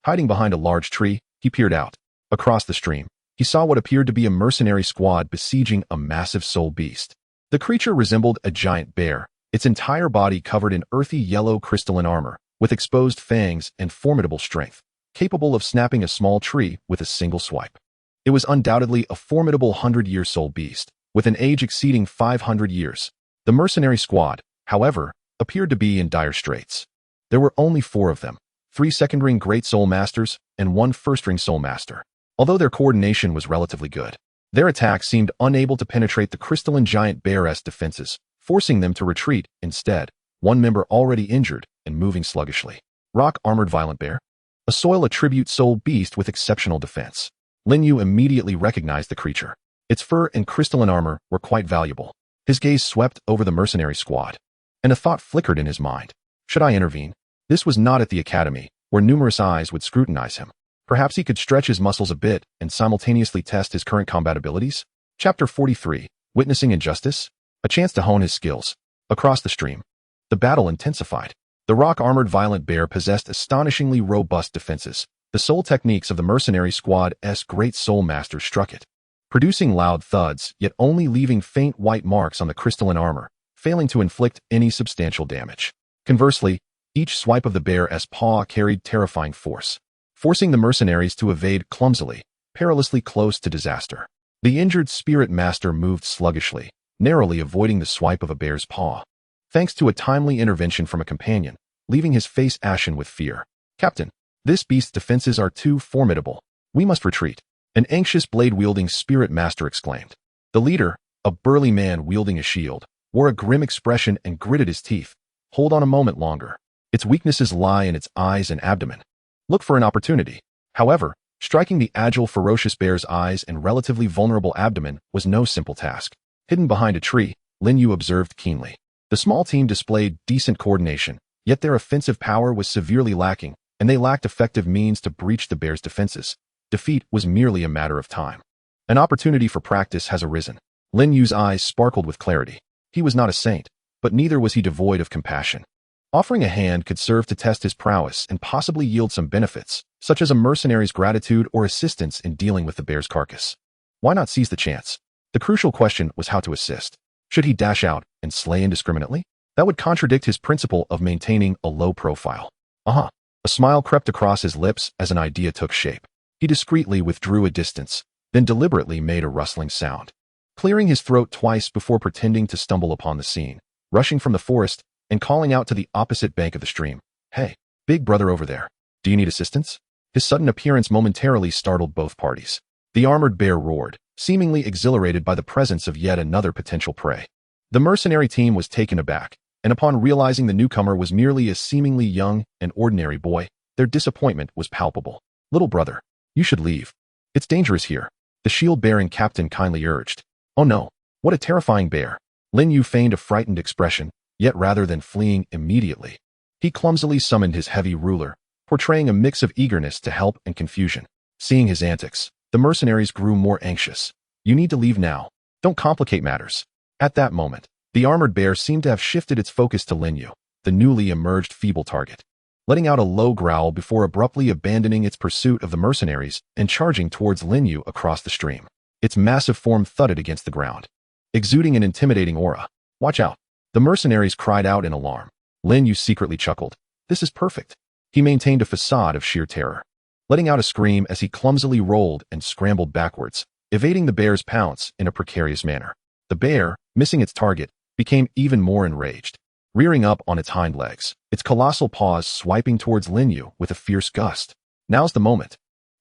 Hiding behind a large tree, he peered out. Across the stream, he saw what appeared to be a mercenary squad besieging a massive soul beast. The creature resembled a giant bear, its entire body covered in earthy yellow crystalline armor, with exposed fangs and formidable strength, capable of snapping a small tree with a single swipe. It was undoubtedly a formidable 100-year soul beast, with an age exceeding 500 years. The mercenary squad, however, appeared to be in dire straits. There were only 4 of them, 3 second-ring Great Soul Masters and 1 first-ring Soul Master. Although their coordination was relatively good, their attack seemed unable to penetrate the crystalline giant bear's defenses, forcing them to retreat. Instead, one member already injured and moving sluggishly. Rock-armored Violent Bear? A soil attribute soul beast with exceptional defense. Lin Yu immediately recognized the creature. Its fur and crystalline armor were quite valuable. His gaze swept over the mercenary squad, and a thought flickered in his mind. Should I intervene? This was not at the academy, where numerous eyes would scrutinize him. Perhaps he could stretch his muscles a bit and simultaneously test his current combat abilities? Chapter 43, Witnessing Injustice? A chance to hone his skills. Across the stream, the battle intensified. The rock-armored Violent Bear possessed astonishingly robust defenses. The soul techniques of the mercenary squad's Great Soul Master struck it, producing loud thuds, yet only leaving faint white marks on the crystalline armor, failing to inflict any substantial damage. Conversely, each swipe of the bear's paw carried terrifying force, forcing the mercenaries to evade clumsily, perilously close to disaster. The injured spirit master moved sluggishly, narrowly avoiding the swipe of a bear's paw, thanks to a timely intervention from a companion, leaving his face ashen with fear. "Captain, this beast's defenses are too formidable. We must retreat," an anxious blade-wielding spirit master exclaimed. The leader, a burly man wielding a shield, wore a grim expression and gritted his teeth. "Hold on a moment longer. Its weaknesses lie in its eyes and abdomen. Look for an opportunity." However, striking the agile, ferocious bear's eyes and relatively vulnerable abdomen was no simple task. Hidden behind a tree, Lin Yu observed keenly. The small team displayed decent coordination, yet their offensive power was severely lacking, and they lacked effective means to breach the bear's defenses. Defeat was merely a matter of time. An opportunity for practice has arisen. Lin Yu's eyes sparkled with clarity. He was not a saint, but neither was he devoid of compassion. Offering a hand could serve to test his prowess and possibly yield some benefits, such as a mercenary's gratitude or assistance in dealing with the bear's carcass. Why not seize the chance? The crucial question was how to assist. Should he dash out and slay indiscriminately? That would contradict his principle of maintaining a low profile. A smile crept across his lips as an idea took shape. He discreetly withdrew a distance, then deliberately made a rustling sound, clearing his throat twice before pretending to stumble upon the scene, rushing from the forest and calling out to the opposite bank of the stream. "Hey, big brother over there, do you need assistance?" His sudden appearance momentarily startled both parties. The armored bear roared, seemingly exhilarated by the presence of yet another potential prey. The mercenary team was taken aback, and upon realizing the newcomer was merely a seemingly young and ordinary boy, their disappointment was palpable. "Little brother, you should leave. It's dangerous here," the shield-bearing captain kindly urged. "Oh no, what a terrifying bear." Lin Yu feigned a frightened expression, yet rather than fleeing immediately, he clumsily summoned his heavy ruler, portraying a mix of eagerness to help and confusion. Seeing his antics, the mercenaries grew more anxious. "You need to leave now. Don't complicate matters." At that moment, the armored bear seemed to have shifted its focus to Lin Yu, the newly emerged feeble target, letting out a low growl before abruptly abandoning its pursuit of the mercenaries and charging towards Lin Yu across the stream. Its massive form thudded against the ground, exuding an intimidating aura. "Watch out!" The mercenaries cried out in alarm. Lin Yu secretly chuckled. "This is perfect." He maintained a facade of sheer terror, letting out a scream as he clumsily rolled and scrambled backwards, evading the bear's pounce in a precarious manner. The bear, missing its target, became even more enraged, rearing up on its hind legs, its colossal paws swiping towards Lin Yu with a fierce gust. "Now's the moment."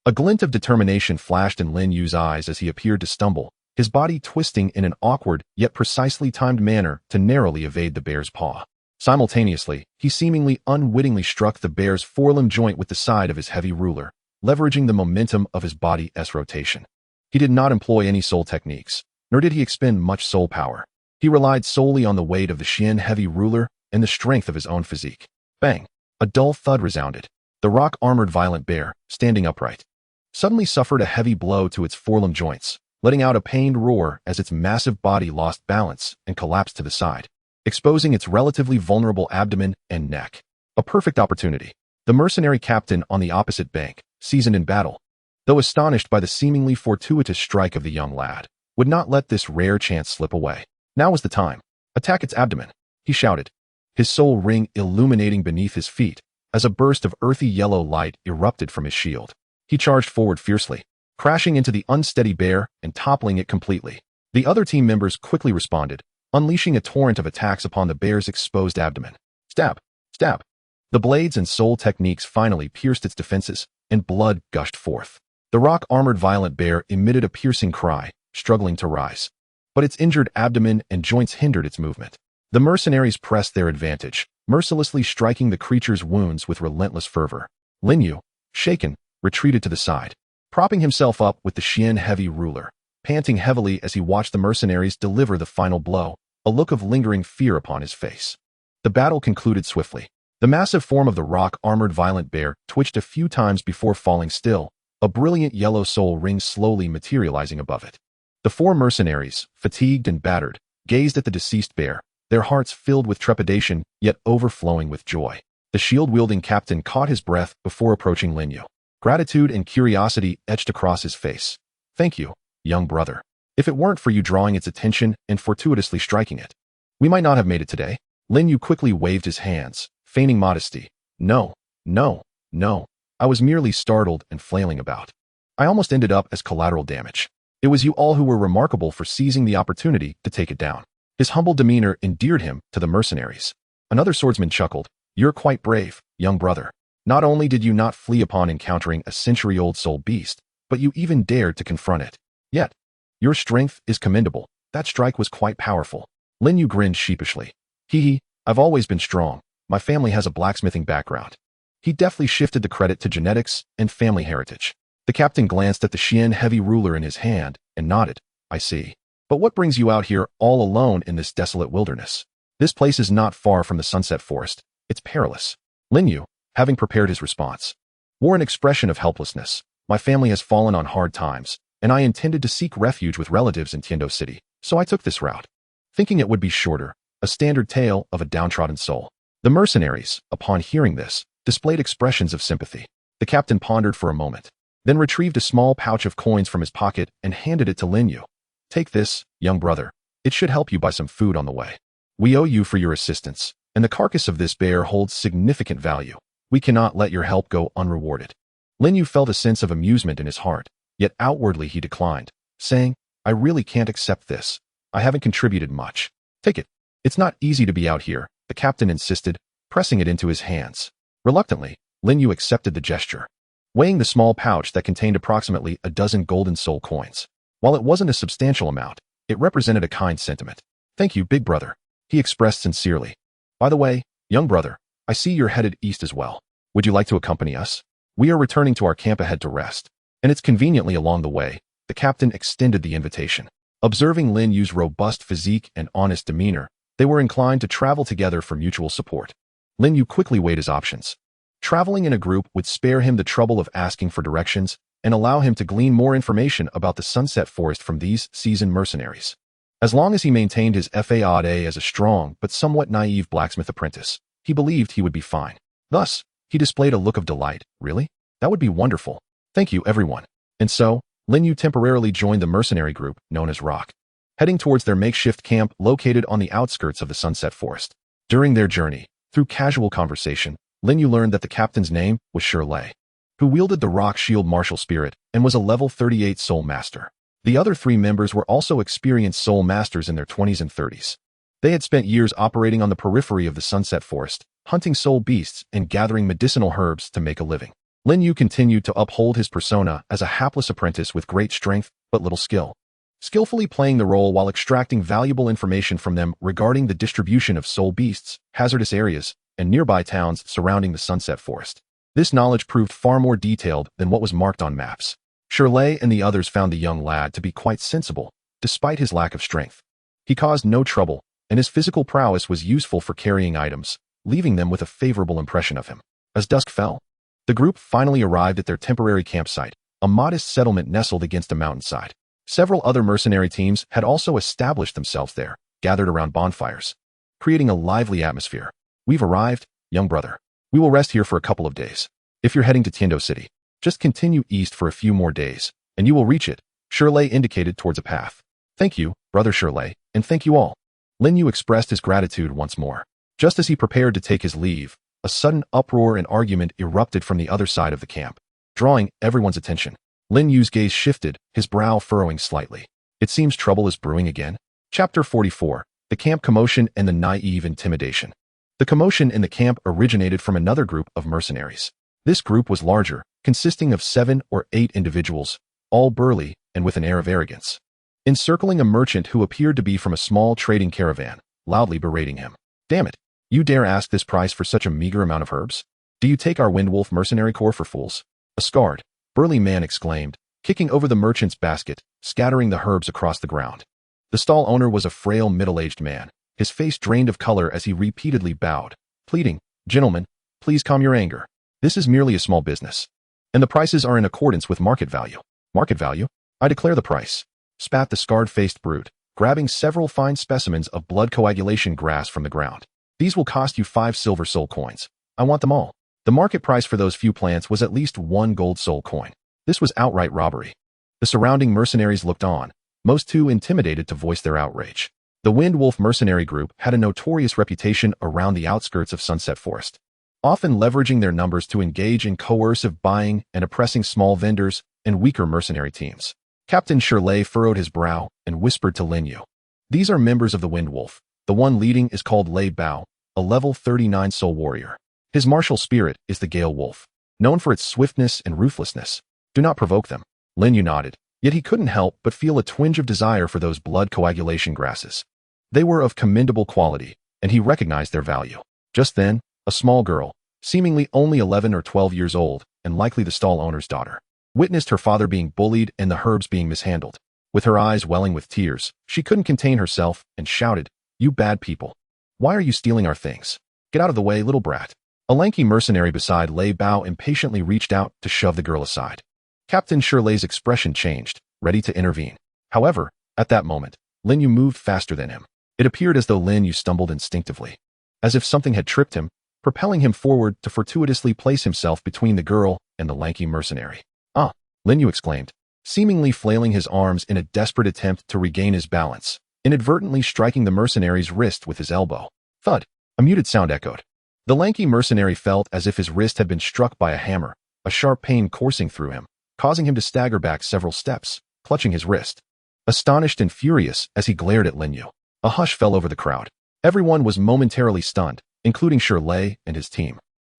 A glint of determination flashed in Lin Yu's eyes as he appeared to stumble, his body twisting in an awkward yet precisely timed manner to narrowly evade the bear's paw. Simultaneously, he seemingly unwittingly struck the bear's forelimb joint with the side of his heavy ruler, leveraging the momentum of his body's rotation. He did not employ any soul techniques, nor did he expend much soul power. He relied solely on the weight of the Xian heavy ruler and the strength of his own physique. Bang! A dull thud resounded. The rock-armored violent bear, standing upright, suddenly suffered a heavy blow to its forelimb joints, letting out a pained roar as its massive body lost balance and collapsed to the side, exposing its relatively vulnerable abdomen and neck. A perfect opportunity. The mercenary captain on the opposite bank, seasoned in battle, though astonished by the seemingly fortuitous strike of the young lad, would not let this rare chance slip away. Now was the time. "Attack its abdomen," he shouted, his soul ring illuminating beneath his feet as a burst of earthy yellow light erupted from his shield. He charged forward fiercely, crashing into the unsteady bear and toppling it completely. The other team members quickly responded, unleashing a torrent of attacks upon the bear's exposed abdomen. Stab! Stab! The blades and soul techniques finally pierced its defenses, and blood gushed forth. The rock-armored violent bear emitted a piercing cry, struggling to rise, but its injured abdomen and joints hindered its movement. The mercenaries pressed their advantage, mercilessly striking the creature's wounds with relentless fervor. Lin Yu, shaken, retreated to the side, propping himself up with the Xian heavy ruler, panting heavily as he watched the mercenaries deliver the final blow, a look of lingering fear upon his face. The battle concluded swiftly. The massive form of the rock-armored violent bear twitched a few times before falling still, a brilliant yellow soul ring slowly materializing above it. The four mercenaries, fatigued and battered, gazed at the deceased bear, their hearts filled with trepidation yet overflowing with joy. The shield-wielding captain caught his breath before approaching Lin Yu. Gratitude and curiosity etched across his face. "Thank you, young brother. If it weren't for you drawing its attention and fortuitously striking it, We might not have made it today. Lin Yu quickly waved his hands, feigning modesty. No, no, no. I was merely startled and flailing about. I almost ended up as collateral damage. It was you all who were remarkable for seizing the opportunity to take it down. His humble demeanor endeared him to the mercenaries. Another swordsman chuckled. You're quite brave, young brother. Not only did you not flee upon encountering a century-old soul beast, but you even dared to confront it. Yet, your strength is commendable. That strike was quite powerful. Lin Yu grinned sheepishly. Hee, I've always been strong. My family has a blacksmithing background. He deftly shifted the credit to genetics and family heritage. The captain glanced at the Xian heavy ruler in his hand and nodded. I see. But what brings you out here all alone in this desolate wilderness? This place is not far from the Sunset Forest. It's perilous. Lin Yu, having prepared his response, wore an expression of helplessness. My family has fallen on hard times, and I intended to seek refuge with relatives in Tiando City, so I took this route, thinking it would be shorter, a standard tale of a downtrodden soul. The mercenaries, upon hearing this, displayed expressions of sympathy. The captain pondered for a moment, then retrieved a small pouch of coins from his pocket and handed it to Lin Yu. Take this, young brother. It should help you buy some food on the way. We owe you for your assistance, and the carcass of this bear holds significant value. We cannot let your help go unrewarded. Lin Yu felt a sense of amusement in his heart, yet outwardly he declined, saying, I really can't accept this. I haven't contributed much. Take it. It's not easy to be out here, the captain insisted, pressing it into his hands. Reluctantly, Lin Yu accepted the gesture, weighing the small pouch that contained approximately a dozen golden soul coins. While it wasn't a substantial amount, it represented a kind sentiment. Thank you, big brother, he expressed sincerely. By the way, young brother, I see you're headed east as well. Would you like to accompany us? We are returning to our camp ahead to rest, and it's conveniently along the way. The captain extended the invitation. Observing Lin Yu's robust physique and honest demeanor, they were inclined to travel together for mutual support. Lin Yu quickly weighed his options. Traveling in a group would spare him the trouble of asking for directions and allow him to glean more information about the Sunset Forest from these seasoned mercenaries. As long as he maintained his FAAD as a strong but somewhat naive blacksmith apprentice, he believed he would be fine. Thus, he displayed a look of delight. Really? That would be wonderful. Thank you, everyone. And so, Lin Yu temporarily joined the mercenary group known as Rock, heading towards their makeshift camp located on the outskirts of the Sunset Forest. During their journey, through casual conversation, Lin Yu learned that the captain's name was Shirley, who wielded the Rock Shield martial spirit and was a level 38 soul master. The other three members were also experienced soul masters in their 20s and 30s. They had spent years operating on the periphery of the Sunset Forest, hunting soul beasts and gathering medicinal herbs to make a living. Lin Yu continued to uphold his persona as a hapless apprentice with great strength but little skill, skillfully playing the role while extracting valuable information from them regarding the distribution of soul beasts, hazardous areas, and nearby towns surrounding the Sunset Forest. This knowledge proved far more detailed than what was marked on maps. Shirley and the others found the young lad to be quite sensible, despite his lack of strength. He caused no trouble, and his physical prowess was useful for carrying items, leaving them with a favorable impression of him. As dusk fell, the group finally arrived at their temporary campsite, a modest settlement nestled against a mountainside. Several other mercenary teams had also established themselves there, gathered around bonfires, creating a lively atmosphere. We've arrived, young brother. We will rest here for a couple of days. If you're heading to Tiando City, just continue east for a few more days, and you will reach it. Shirley indicated towards a path. Thank you, brother Shirley, and thank you all. Lin Yu expressed his gratitude once more. Just as he prepared to take his leave, a sudden uproar and argument erupted from the other side of the camp, drawing everyone's attention. Lin Yu's gaze shifted, his brow furrowing slightly. It seems trouble is brewing again. Chapter 44. The Camp Commotion and the Naive Intimidation. The commotion in the camp originated from another group of mercenaries. This group was larger, consisting of 7 or 8 individuals, all burly and with an air of arrogance, encircling a merchant who appeared to be from a small trading caravan, loudly berating him. Damn it! You dare ask this price for such a meager amount of herbs? Do you take our Windwolf mercenary corps for fools? A scarred, burly man exclaimed, kicking over the merchant's basket, scattering the herbs across the ground. The stall owner was a frail middle-aged man, his face drained of color as he repeatedly bowed, pleading, Gentlemen, please calm your anger. This is merely a small business, and the prices are in accordance with market value. Market value? I declare the price, spat the scarred-faced brute, grabbing several fine specimens of blood coagulation grass from the ground. These will cost you 5 silver soul coins. I want them all. The market price for those few plants was at least 1 gold soul coin. This was outright robbery. The surrounding mercenaries looked on, most too intimidated to voice their outrage. The Wind Wolf mercenary group had a notorious reputation around the outskirts of Sunset Forest, often leveraging their numbers to engage in coercive buying and oppressing small vendors and weaker mercenary teams. Captain Shirley furrowed his brow and whispered to Lin Yu. These are members of the Wind Wolf. The one leading is called Lei Bao, a level 39 soul warrior. His martial spirit is the Gale Wolf, known for its swiftness and ruthlessness. Do not provoke them. Lin Yu nodded, yet he couldn't help but feel a twinge of desire for those blood coagulation grasses. They were of commendable quality, and he recognized their value. Just then, a small girl, seemingly only 11 or 12 years old, and likely the stall owner's daughter, witnessed her father being bullied and the herbs being mishandled. With her eyes welling with tears, she couldn't contain herself and shouted, "You bad people! Why are you stealing our things? Get out of the way, little brat." A lanky mercenary beside Lei Bao impatiently reached out to shove the girl aside. Captain Shirley's expression changed, ready to intervene. However, at that moment, Lin Yu moved faster than him. It appeared as though Lin Yu stumbled instinctively, as if something had tripped him, propelling him forward to fortuitously place himself between the girl and the lanky mercenary. "Ah!" Lin Yu exclaimed, seemingly flailing his arms in a desperate attempt to regain his balance, inadvertently striking the mercenary's wrist with his elbow. Thud! A muted sound echoed. The lanky mercenary felt as if his wrist had been struck by a hammer, a sharp pain coursing through him, causing him to stagger back several steps, clutching his wrist. Astonished and furious as he glared at Lin Yu, a hush fell over the crowd. Everyone was momentarily stunned, including Shirley and his team.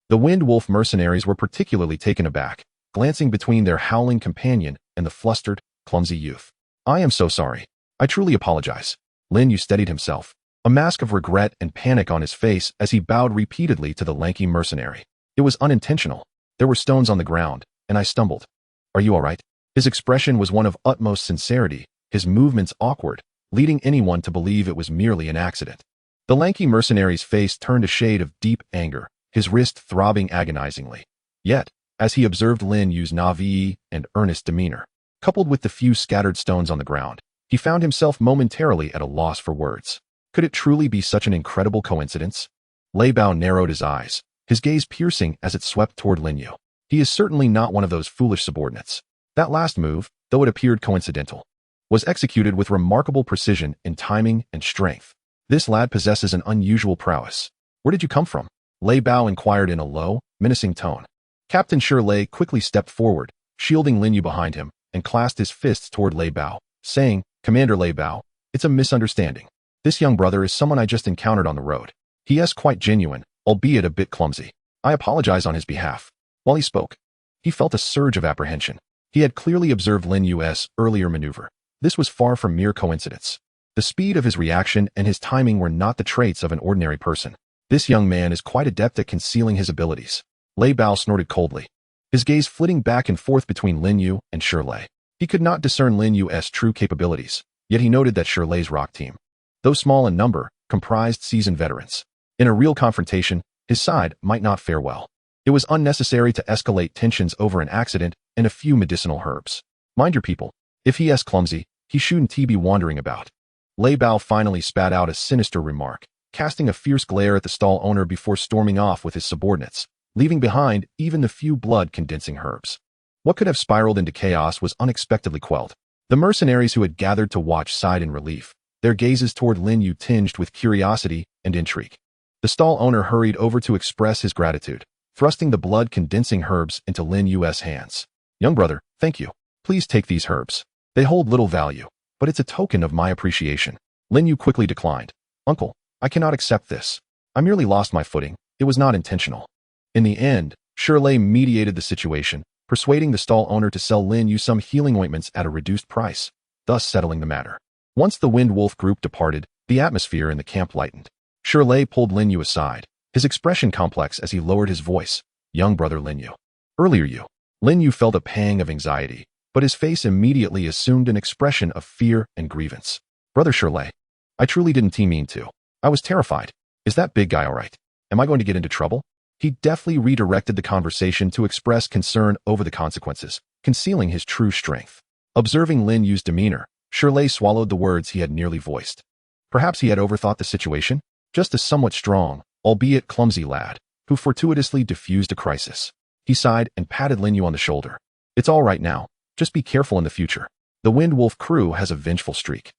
The Wind Wolf mercenaries were particularly taken aback, glancing between their howling companion and the flustered, clumsy youth. "I am so sorry. I truly apologize." Lin Yu steadied himself, a mask of regret and panic on his face as he bowed repeatedly to the lanky mercenary. "It was unintentional. There were stones on the ground, and I stumbled." "Are you all right?" His expression was one of utmost sincerity, his movements awkward, leading anyone to believe it was merely an accident. The lanky mercenary's face turned a shade of deep anger, his wrist throbbing agonizingly. Yet, as he observed Lin Yu's naive and earnest demeanor, coupled with the few scattered stones on the ground, he found himself momentarily at a loss for words. Could it truly be such an incredible coincidence? Lei Bao narrowed his eyes, his gaze piercing as it swept toward Lin Yu. He is certainly not one of those foolish subordinates. That last move, though it appeared coincidental, was executed with remarkable precision in timing and strength. This lad possesses an unusual prowess. "Where did you come from?" Lei Bao inquired in a low, menacing tone. Captain Shirley quickly stepped forward, shielding Lin Yu behind him, and clasped his fists toward Lei Bao, saying, "Commander Lei Bao, it's a misunderstanding. This young brother is someone I just encountered on the road. He is quite genuine, albeit a bit clumsy. I apologize on his behalf." While he spoke, he felt a surge of apprehension. He had clearly observed Lin Yu's earlier maneuver. This was far from mere coincidence. The speed of his reaction and his timing were not the traits of an ordinary person. This young man is quite adept at concealing his abilities. Lei Bao snorted coldly, his gaze flitting back and forth between Lin Yu and Shirley. He could not discern Lin Yu's true capabilities, yet he noted that Shirley's rock team, though small in number, comprised seasoned veterans. In a real confrontation, his side might not fare well. It was unnecessary to escalate tensions over an accident and a few medicinal herbs. "Mind your people. If he is clumsy, he shouldn't be wandering about." Lei Bao finally spat out a sinister remark, casting a fierce glare at the stall owner before storming off with his subordinates, leaving behind even the few blood-condensing herbs. What could have spiraled into chaos was unexpectedly quelled. The mercenaries who had gathered to watch sighed in relief, their gazes toward Lin Yu tinged with curiosity and intrigue. The stall owner hurried over to express his gratitude, thrusting the blood-condensing herbs into Lin Yu's hands. "Young brother, thank you. Please take these herbs. They hold little value, but it's a token of my appreciation." Lin Yu quickly declined. "Uncle, I cannot accept this. I merely lost my footing. It was not intentional." In the end, Shirley mediated the situation, persuading the stall owner to sell Lin Yu some healing ointments at a reduced price, thus settling the matter. Once the Wind Wolf group departed, the atmosphere in the camp lightened. Shirley pulled Lin Yu aside, his expression complex as he lowered his voice. "Young brother Lin Yu. Earlier you." Lin Yu felt a pang of anxiety, but his face immediately assumed an expression of fear and grievance. "Brother Shirley, I truly didn't mean to. I was terrified. Is that big guy all right? Am I going to get into trouble?" He deftly redirected the conversation to express concern over the consequences, concealing his true strength. Observing Lin Yu's demeanor, Shirley swallowed the words he had nearly voiced. Perhaps he had overthought the situation? Just a somewhat strong, albeit clumsy lad, who fortuitously diffused a crisis. He sighed and patted Lin Yu on the shoulder. "It's all right now. Just be careful in the future. The Wind Wolf crew has a vengeful streak."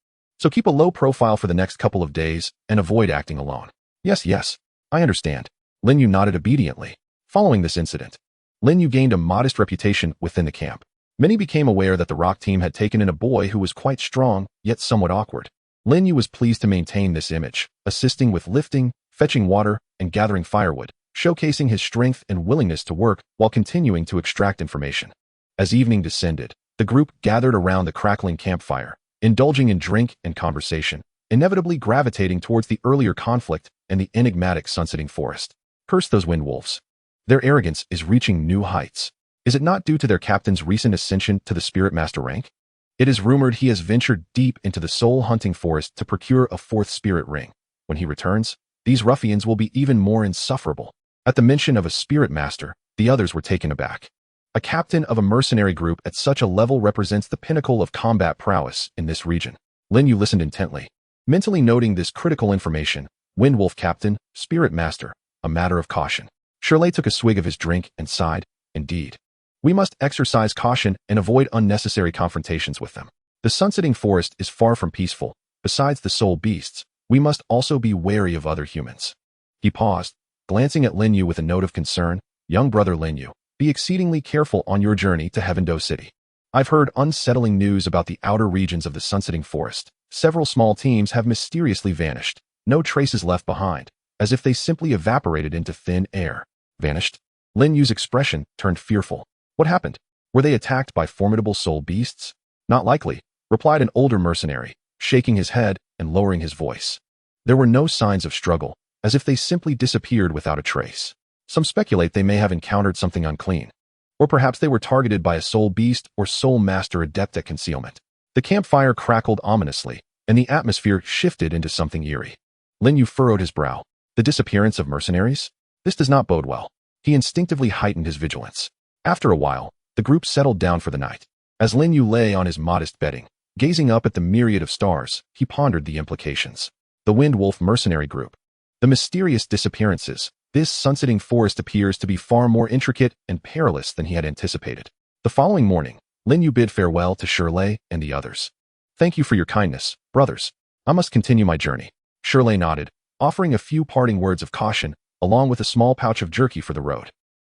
So keep a low profile for the next couple of days and avoid acting alone. Yes, yes, I understand. Lin Yu nodded obediently. Following this incident, Lin Yu gained a modest reputation within the camp. Many became aware that the rock team had taken in a boy who was quite strong, yet somewhat awkward. Lin Yu was pleased to maintain this image, assisting with lifting, fetching water, and gathering firewood, showcasing his strength and willingness to work while continuing to extract information. As evening descended, the group gathered around the crackling campfire, indulging in drink and conversation, inevitably gravitating towards the earlier conflict and the enigmatic sunsetting forest. Curse those wind wolves. Their arrogance is reaching new heights. Is it not due to their captain's recent ascension to the Spirit Master rank? It is rumored he has ventured deep into the soul-hunting forest to procure a fourth spirit ring. When he returns, these ruffians will be even more insufferable. At the mention of a Spirit Master, the others were taken aback. A captain of a mercenary group at such a level represents the pinnacle of combat prowess in this region. Lin Yu listened intently, mentally noting this critical information. Windwolf Captain, Spirit Master, a matter of caution. Shirley took a swig of his drink and sighed. Indeed. We must exercise caution and avoid unnecessary confrontations with them. The sunsetting forest is far from peaceful. Besides the soul beasts, we must also be wary of other humans. He paused, glancing at Lin Yu with a note of concern. Young brother Lin Yu, be exceedingly careful on your journey to Heavendo City. I've heard unsettling news about the outer regions of the sunsetting forest. Several small teams have mysteriously vanished. No traces left behind, as if they simply evaporated into thin air. Vanished? Lin Yu's expression turned fearful. What happened? Were they attacked by formidable soul beasts? Not likely, replied an older mercenary, shaking his head and lowering his voice. There were no signs of struggle, as if they simply disappeared without a trace. Some speculate they may have encountered something unclean. Or perhaps they were targeted by a soul beast or soul master adept at concealment. The campfire crackled ominously, and the atmosphere shifted into something eerie. Lin Yu furrowed his brow. The disappearance of mercenaries? This does not bode well. He instinctively heightened his vigilance. After a while, the group settled down for the night. As Lin Yu lay on his modest bedding, gazing up at the myriad of stars, he pondered the implications. The Wind Wolf mercenary group. The mysterious disappearances. This sunsetting forest appears to be far more intricate and perilous than he had anticipated. The following morning, Lin Yu bid farewell to Shirley and the others. Thank you for your kindness, brothers. I must continue my journey. Shirley nodded, offering a few parting words of caution, along with a small pouch of jerky for the road.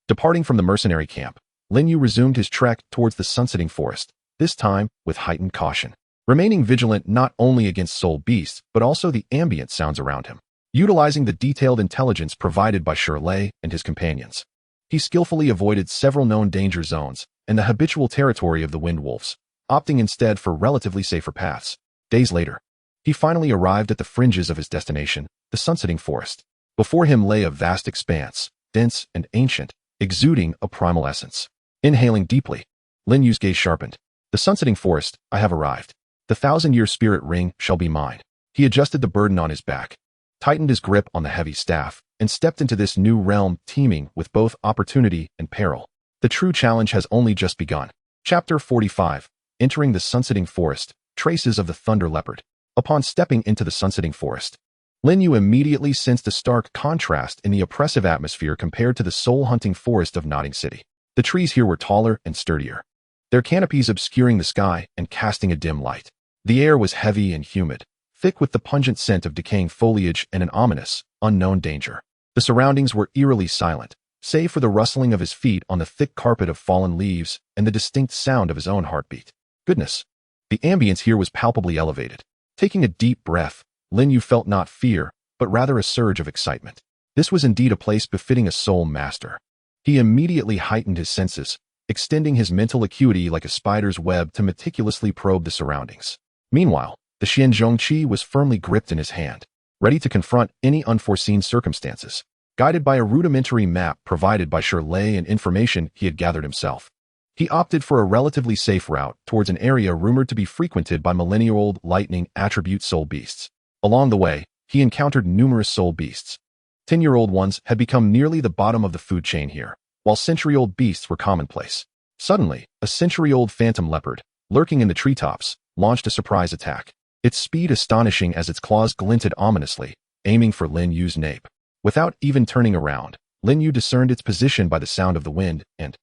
Departing from the mercenary camp, Lin Yu resumed his trek towards the sunsetting forest, this time with heightened caution, remaining vigilant not only against soul beasts but also the ambient sounds around him. Utilizing the detailed intelligence provided by Shirley and his companions, he skillfully avoided several known danger zones and the habitual territory of the wind wolves, opting instead for relatively safer paths. Days later, he finally arrived at the fringes of his destination, the sunsetting forest. Before him lay a vast expanse, dense and ancient, exuding a primal essence. Inhaling deeply, Lin Yu's gaze sharpened. The sunsetting forest, I have arrived. The 1,000-year spirit ring shall be mine. He adjusted the burden on his back, tightened his grip on the heavy staff, and stepped into this new realm teeming with both opportunity and peril. The true challenge has only just begun. Chapter 45. Entering the sunsetting forest, traces of the thunder leopard. Upon stepping into the sunsetting forest, Lin Yu immediately sensed a stark contrast in the oppressive atmosphere compared to the soul-hunting forest of Nodding City. The trees here were taller and sturdier, their canopies obscuring the sky and casting a dim light. The air was heavy and humid, thick with the pungent scent of decaying foliage and an ominous, unknown danger. The surroundings were eerily silent, save for the rustling of his feet on the thick carpet of fallen leaves and the distinct sound of his own heartbeat. Goodness! The ambience here was palpably elevated. Taking a deep breath, Lin Yu felt not fear, but rather a surge of excitement. This was indeed a place befitting a soul master. He immediately heightened his senses, extending his mental acuity like a spider's web to meticulously probe the surroundings. Meanwhile, the Xianzhong Qi was firmly gripped in his hand, ready to confront any unforeseen circumstances. Guided by a rudimentary map provided by Shirley and information he had gathered himself, he opted for a relatively safe route towards an area rumored to be frequented by millennia-old lightning attribute soul beasts. Along the way, he encountered numerous soul beasts. 10-year-old ones had become nearly the bottom of the food chain here, while century-old beasts were commonplace. Suddenly, a century-old phantom leopard, lurking in the treetops, launched a surprise attack. Its speed astonishing as its claws glinted ominously, aiming for Lin Yu's nape. Without even turning around, Lin Yu discerned its position by the sound of the wind and,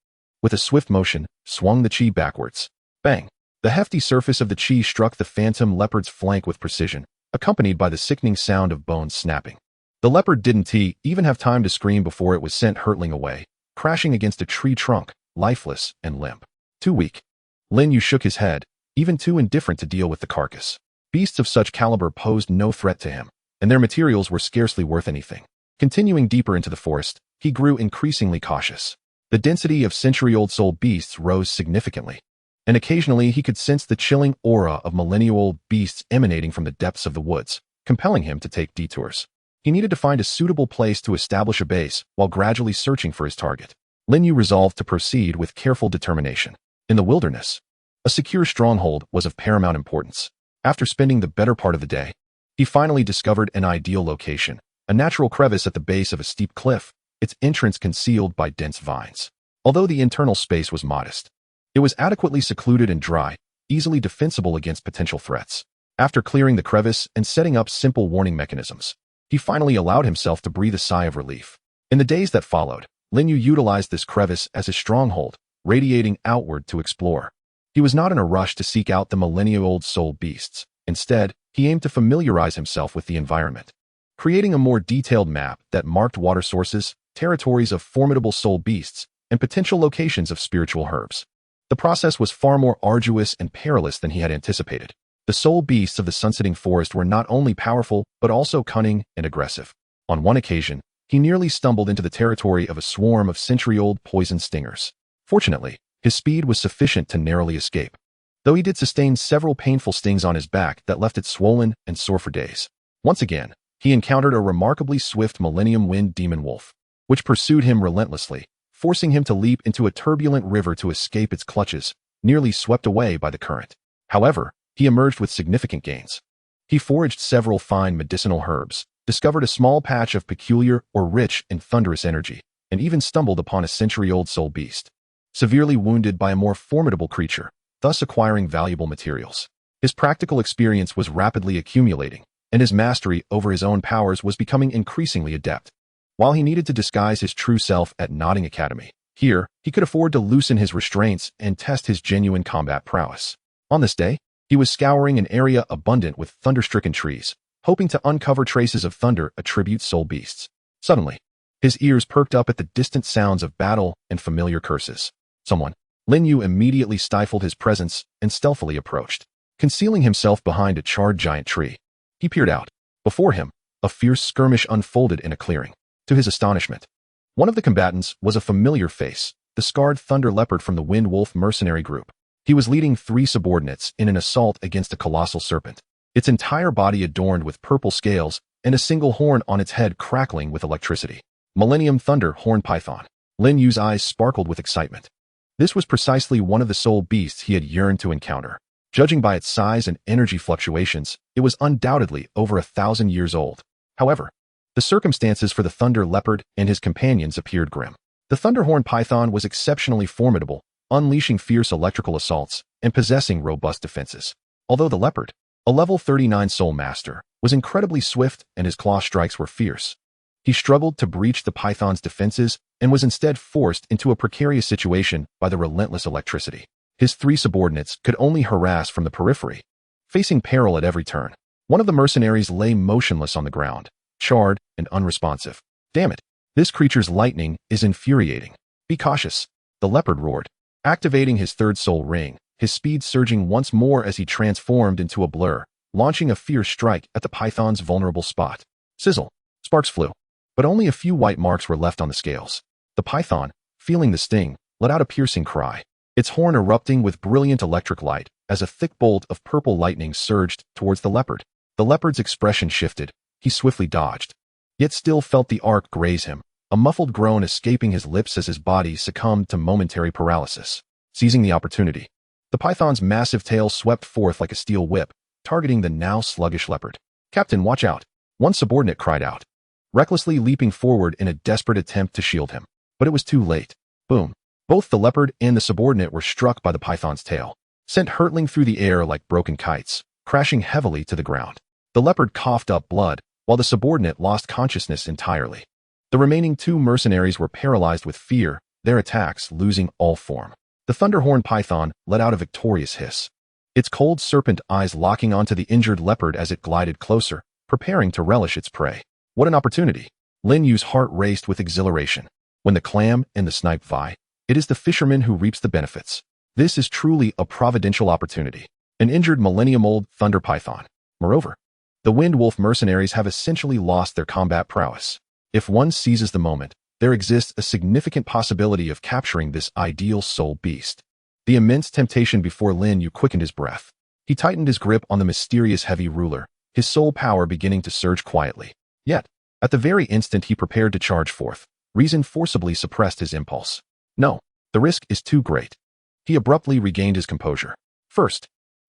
with a swift motion, swung the chi backwards. Bang! The hefty surface of the chi struck the phantom leopard's flank with precision, accompanied by the sickening sound of bones snapping. The leopard didn't even have time to scream before it was sent hurtling away, crashing against a tree trunk, lifeless and limp. Too weak. Lin Yu shook his head, even too indifferent to deal with the carcass. Beasts of such caliber posed no threat to him, and their materials were scarcely worth anything. Continuing deeper into the forest, he grew increasingly cautious. The density of century-old soul beasts rose significantly, and occasionally he could sense the chilling aura of millennial-old beasts emanating from the depths of the woods, compelling him to take detours. He needed to find a suitable place to establish a base while gradually searching for his target. Lin Yu resolved to proceed with careful determination. In the wilderness, a secure stronghold was of paramount importance. After spending the better part of the day, he finally discovered an ideal location, a natural crevice at the base of a steep cliff, its entrance concealed by dense vines. Although the internal space was modest, it was adequately secluded and dry, easily defensible against potential threats. After clearing the crevice and setting up simple warning mechanisms, he finally allowed himself to breathe a sigh of relief. In the days that followed, Lin Yu utilized this crevice as his stronghold, radiating outward to explore. He was not in a rush to seek out the millennia-old soul beasts. Instead, he aimed to familiarize himself with the environment, creating a more detailed map that marked water sources, territories of formidable soul beasts, and potential locations of spiritual herbs. The process was far more arduous and perilous than he had anticipated. The soul beasts of the sunsetting forest were not only powerful, but also cunning and aggressive. On one occasion, he nearly stumbled into the territory of a swarm of century-old poison stingers. Fortunately, his speed was sufficient to narrowly escape, though he did sustain several painful stings on his back that left it swollen and sore for days. Once again, he encountered a remarkably swift Millennium Wind demon wolf, which pursued him relentlessly, forcing him to leap into a turbulent river to escape its clutches, nearly swept away by the current. However, he emerged with significant gains. He foraged several fine medicinal herbs, discovered a small patch of peculiar or rich in thunderous energy, and even stumbled upon a century-old soul beast, severely wounded by a more formidable creature, thus acquiring valuable materials. His practical experience was rapidly accumulating, and his mastery over his own powers was becoming increasingly adept. While he needed to disguise his true self at Nodding Academy, here, he could afford to loosen his restraints and test his genuine combat prowess. On this day, he was scouring an area abundant with thunder-stricken trees, hoping to uncover traces of thunder attribute soul beasts. Suddenly, his ears perked up at the distant sounds of battle and familiar curses. Someone. Lin Yu immediately stifled his presence and stealthily approached, concealing himself behind a charred giant tree. He peered out. Before him, a fierce skirmish unfolded in a clearing. To his astonishment, one of the combatants was a familiar face, the scarred thunder leopard from the Wind Wolf mercenary group. He was leading 3 subordinates in an assault against a colossal serpent, its entire body adorned with purple scales and a single horn on its head crackling with electricity. Millennium Thunder Horn Python. Lin Yu's eyes sparkled with excitement. This was precisely one of the soul beasts he had yearned to encounter. Judging by its size and energy fluctuations, it was undoubtedly over 1,000 years old. However, the circumstances for the Thunder Leopard and his companions appeared grim. The Thunderhorn Python was exceptionally formidable, unleashing fierce electrical assaults and possessing robust defenses. Although the leopard, a level 39 soul master, was incredibly swift and his claw strikes were fierce, he struggled to breach the python's defenses and was instead forced into a precarious situation by the relentless electricity. His 3 subordinates could only harass from the periphery, facing peril at every turn. One of the mercenaries lay motionless on the ground, charred and unresponsive. Damn it, this creature's lightning is infuriating. Be cautious, the leopard roared, activating his 3rd soul ring, his speed surging once more as he transformed into a blur, launching a fierce strike at the python's vulnerable spot. Sizzle. Sparks flew, but only a few white marks were left on the scales. The python, feeling the sting, let out a piercing cry, its horn erupting with brilliant electric light as a thick bolt of purple lightning surged towards the leopard. The leopard's expression shifted. He swiftly dodged, yet still felt the arc graze him, a muffled groan escaping his lips as his body succumbed to momentary paralysis. Seizing the opportunity, the python's massive tail swept forth like a steel whip, targeting the now sluggish leopard. "Captain, watch out!" one subordinate cried out, recklessly leaping forward in a desperate attempt to shield him. But it was too late. Boom. Both the leopard and the subordinate were struck by the python's tail, sent hurtling through the air like broken kites, crashing heavily to the ground. The leopard coughed up blood, while the subordinate lost consciousness entirely. The remaining 2 mercenaries were paralyzed with fear, their attacks losing all form. The Thunderhorn Python let out a victorious hiss. its cold serpent eyes locking onto the injured leopard as it glided closer, preparing to relish its prey. What an opportunity! Lin Yu's heart raced with exhilaration. When the clam and the snipe vie, it is the fisherman who reaps the benefits. This is truly a providential opportunity. An injured millennium-old thunder python. Moreover, the Wind Wolf mercenaries have essentially lost their combat prowess. If one seizes the moment, there exists a significant possibility of capturing this ideal soul beast. The immense temptation before Lin Yu quickened his breath. He tightened his grip on the mysterious heavy ruler, his soul power beginning to surge quietly. Yet, at the very instant he prepared to charge forth, reason forcibly suppressed his impulse. No, the risk is too great. He abruptly regained his composure. First,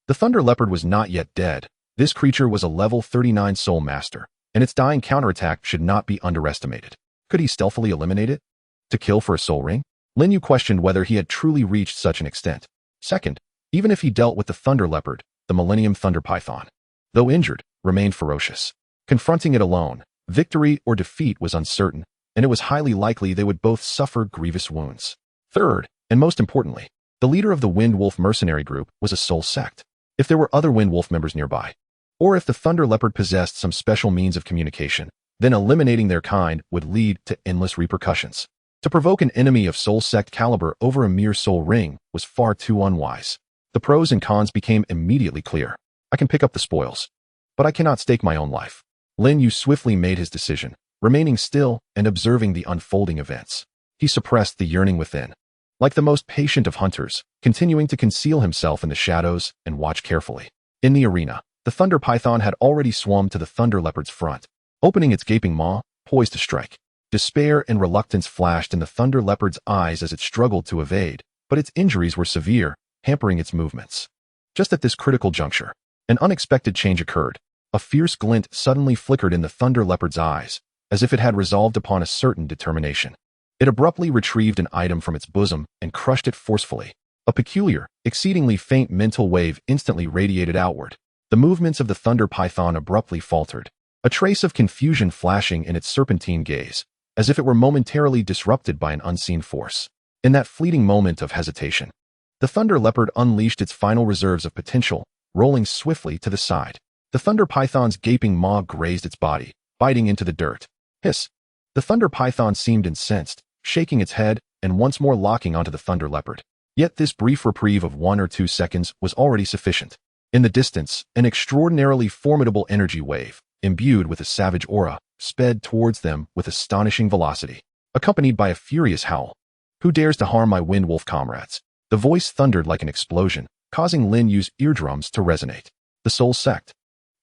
the thunder leopard was not yet dead. This creature was a level 39 soul master, and its dying counterattack should not be underestimated. Could he stealthily eliminate it? To kill for a soul ring? Lin Yu questioned whether he had truly reached such an extent. Second, even if he dealt with the thunder leopard, the Millennium Thunder Python, though injured, remained ferocious. Confronting it alone, victory or defeat was uncertain, and it was highly likely they would both suffer grievous wounds. Third, and most importantly, the leader of the Wind Wolf mercenary group was a soul sect. If there were other Wind Wolf members nearby, or if the thunder leopard possessed some special means of communication, then eliminating their kind would lead to endless repercussions. To provoke an enemy of soul sect caliber over a mere soul ring was far too unwise. The pros and cons became immediately clear. I can pick up the spoils, but I cannot stake my own life. Lin Yu swiftly made his decision, remaining still and observing the unfolding events. He suppressed the yearning within, like the most patient of hunters, continuing to conceal himself in the shadows and watch carefully. In the arena, the thunder python had already swum to the thunder leopard's front, opening its gaping maw, poised to strike. Despair and reluctance flashed in the thunder leopard's eyes as it struggled to evade, but its injuries were severe, hampering its movements. Just at this critical juncture, an unexpected change occurred. A fierce glint suddenly flickered in the thunder leopard's eyes, as if it had resolved upon a certain determination. It abruptly retrieved an item from its bosom and crushed it forcefully. A peculiar, exceedingly faint mental wave instantly radiated outward. The movements of the thunder python abruptly faltered, a trace of confusion flashing in its serpentine gaze, as if it were momentarily disrupted by an unseen force. In that fleeting moment of hesitation, the thunder leopard unleashed its final reserves of potential, rolling swiftly to the side. The thunder python's gaping maw grazed its body, biting into the dirt. Hiss! The thunder python seemed incensed, shaking its head and once more locking onto the thunder leopard. Yet this brief reprieve of 1 or 2 seconds was already sufficient. In the distance, an extraordinarily formidable energy wave, imbued with a savage aura, sped towards them with astonishing velocity, accompanied by a furious howl. Who dares to harm my Wind Wolf comrades? The voice thundered like an explosion, causing Lin Yu's eardrums to resonate. The Soul Sect.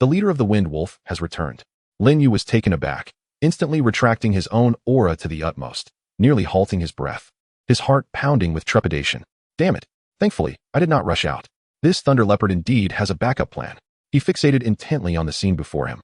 The leader of the Wind Wolf has returned. Lin Yu was taken aback, instantly retracting his own aura to the utmost, nearly halting his breath, his heart pounding with trepidation. Damn it! Thankfully, I did not rush out. This thunder leopard indeed has a backup plan. He fixated intently on the scene before him.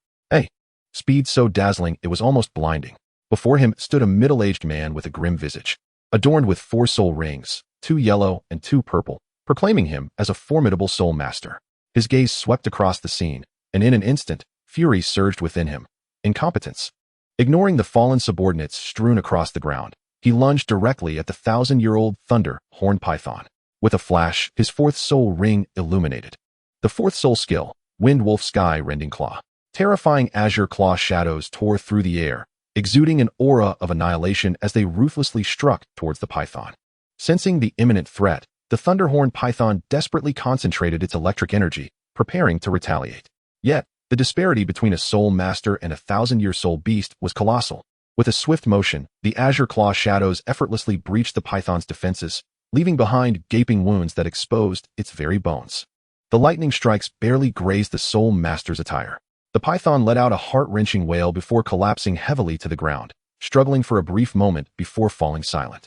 Speed so dazzling it was almost blinding. Before him stood a middle-aged man with a grim visage, adorned with 4 soul rings, 2 yellow and 2 purple, proclaiming him as a formidable soul master. His gaze swept across the scene, and in an instant, fury surged within him. Incompetence. Ignoring the fallen subordinates strewn across the ground, he lunged directly at the 1,000-year-old thunder horn python. With a flash, his 4th soul ring illuminated. The 4th soul skill, Wind Wolf Sky-Rending Claw. Terrifying azure claw shadows tore through the air, exuding an aura of annihilation as they ruthlessly struck towards the python. Sensing the imminent threat, the thunderhorn python desperately concentrated its electric energy, preparing to retaliate. Yet, the disparity between a soul master and a 1,000-year soul beast was colossal. With a swift motion, the azure claw shadows effortlessly breached the python's defenses, leaving behind gaping wounds that exposed its very bones. The lightning strikes barely grazed the soul master's attire. The python let out a heart-wrenching wail before collapsing heavily to the ground, struggling for a brief moment before falling silent.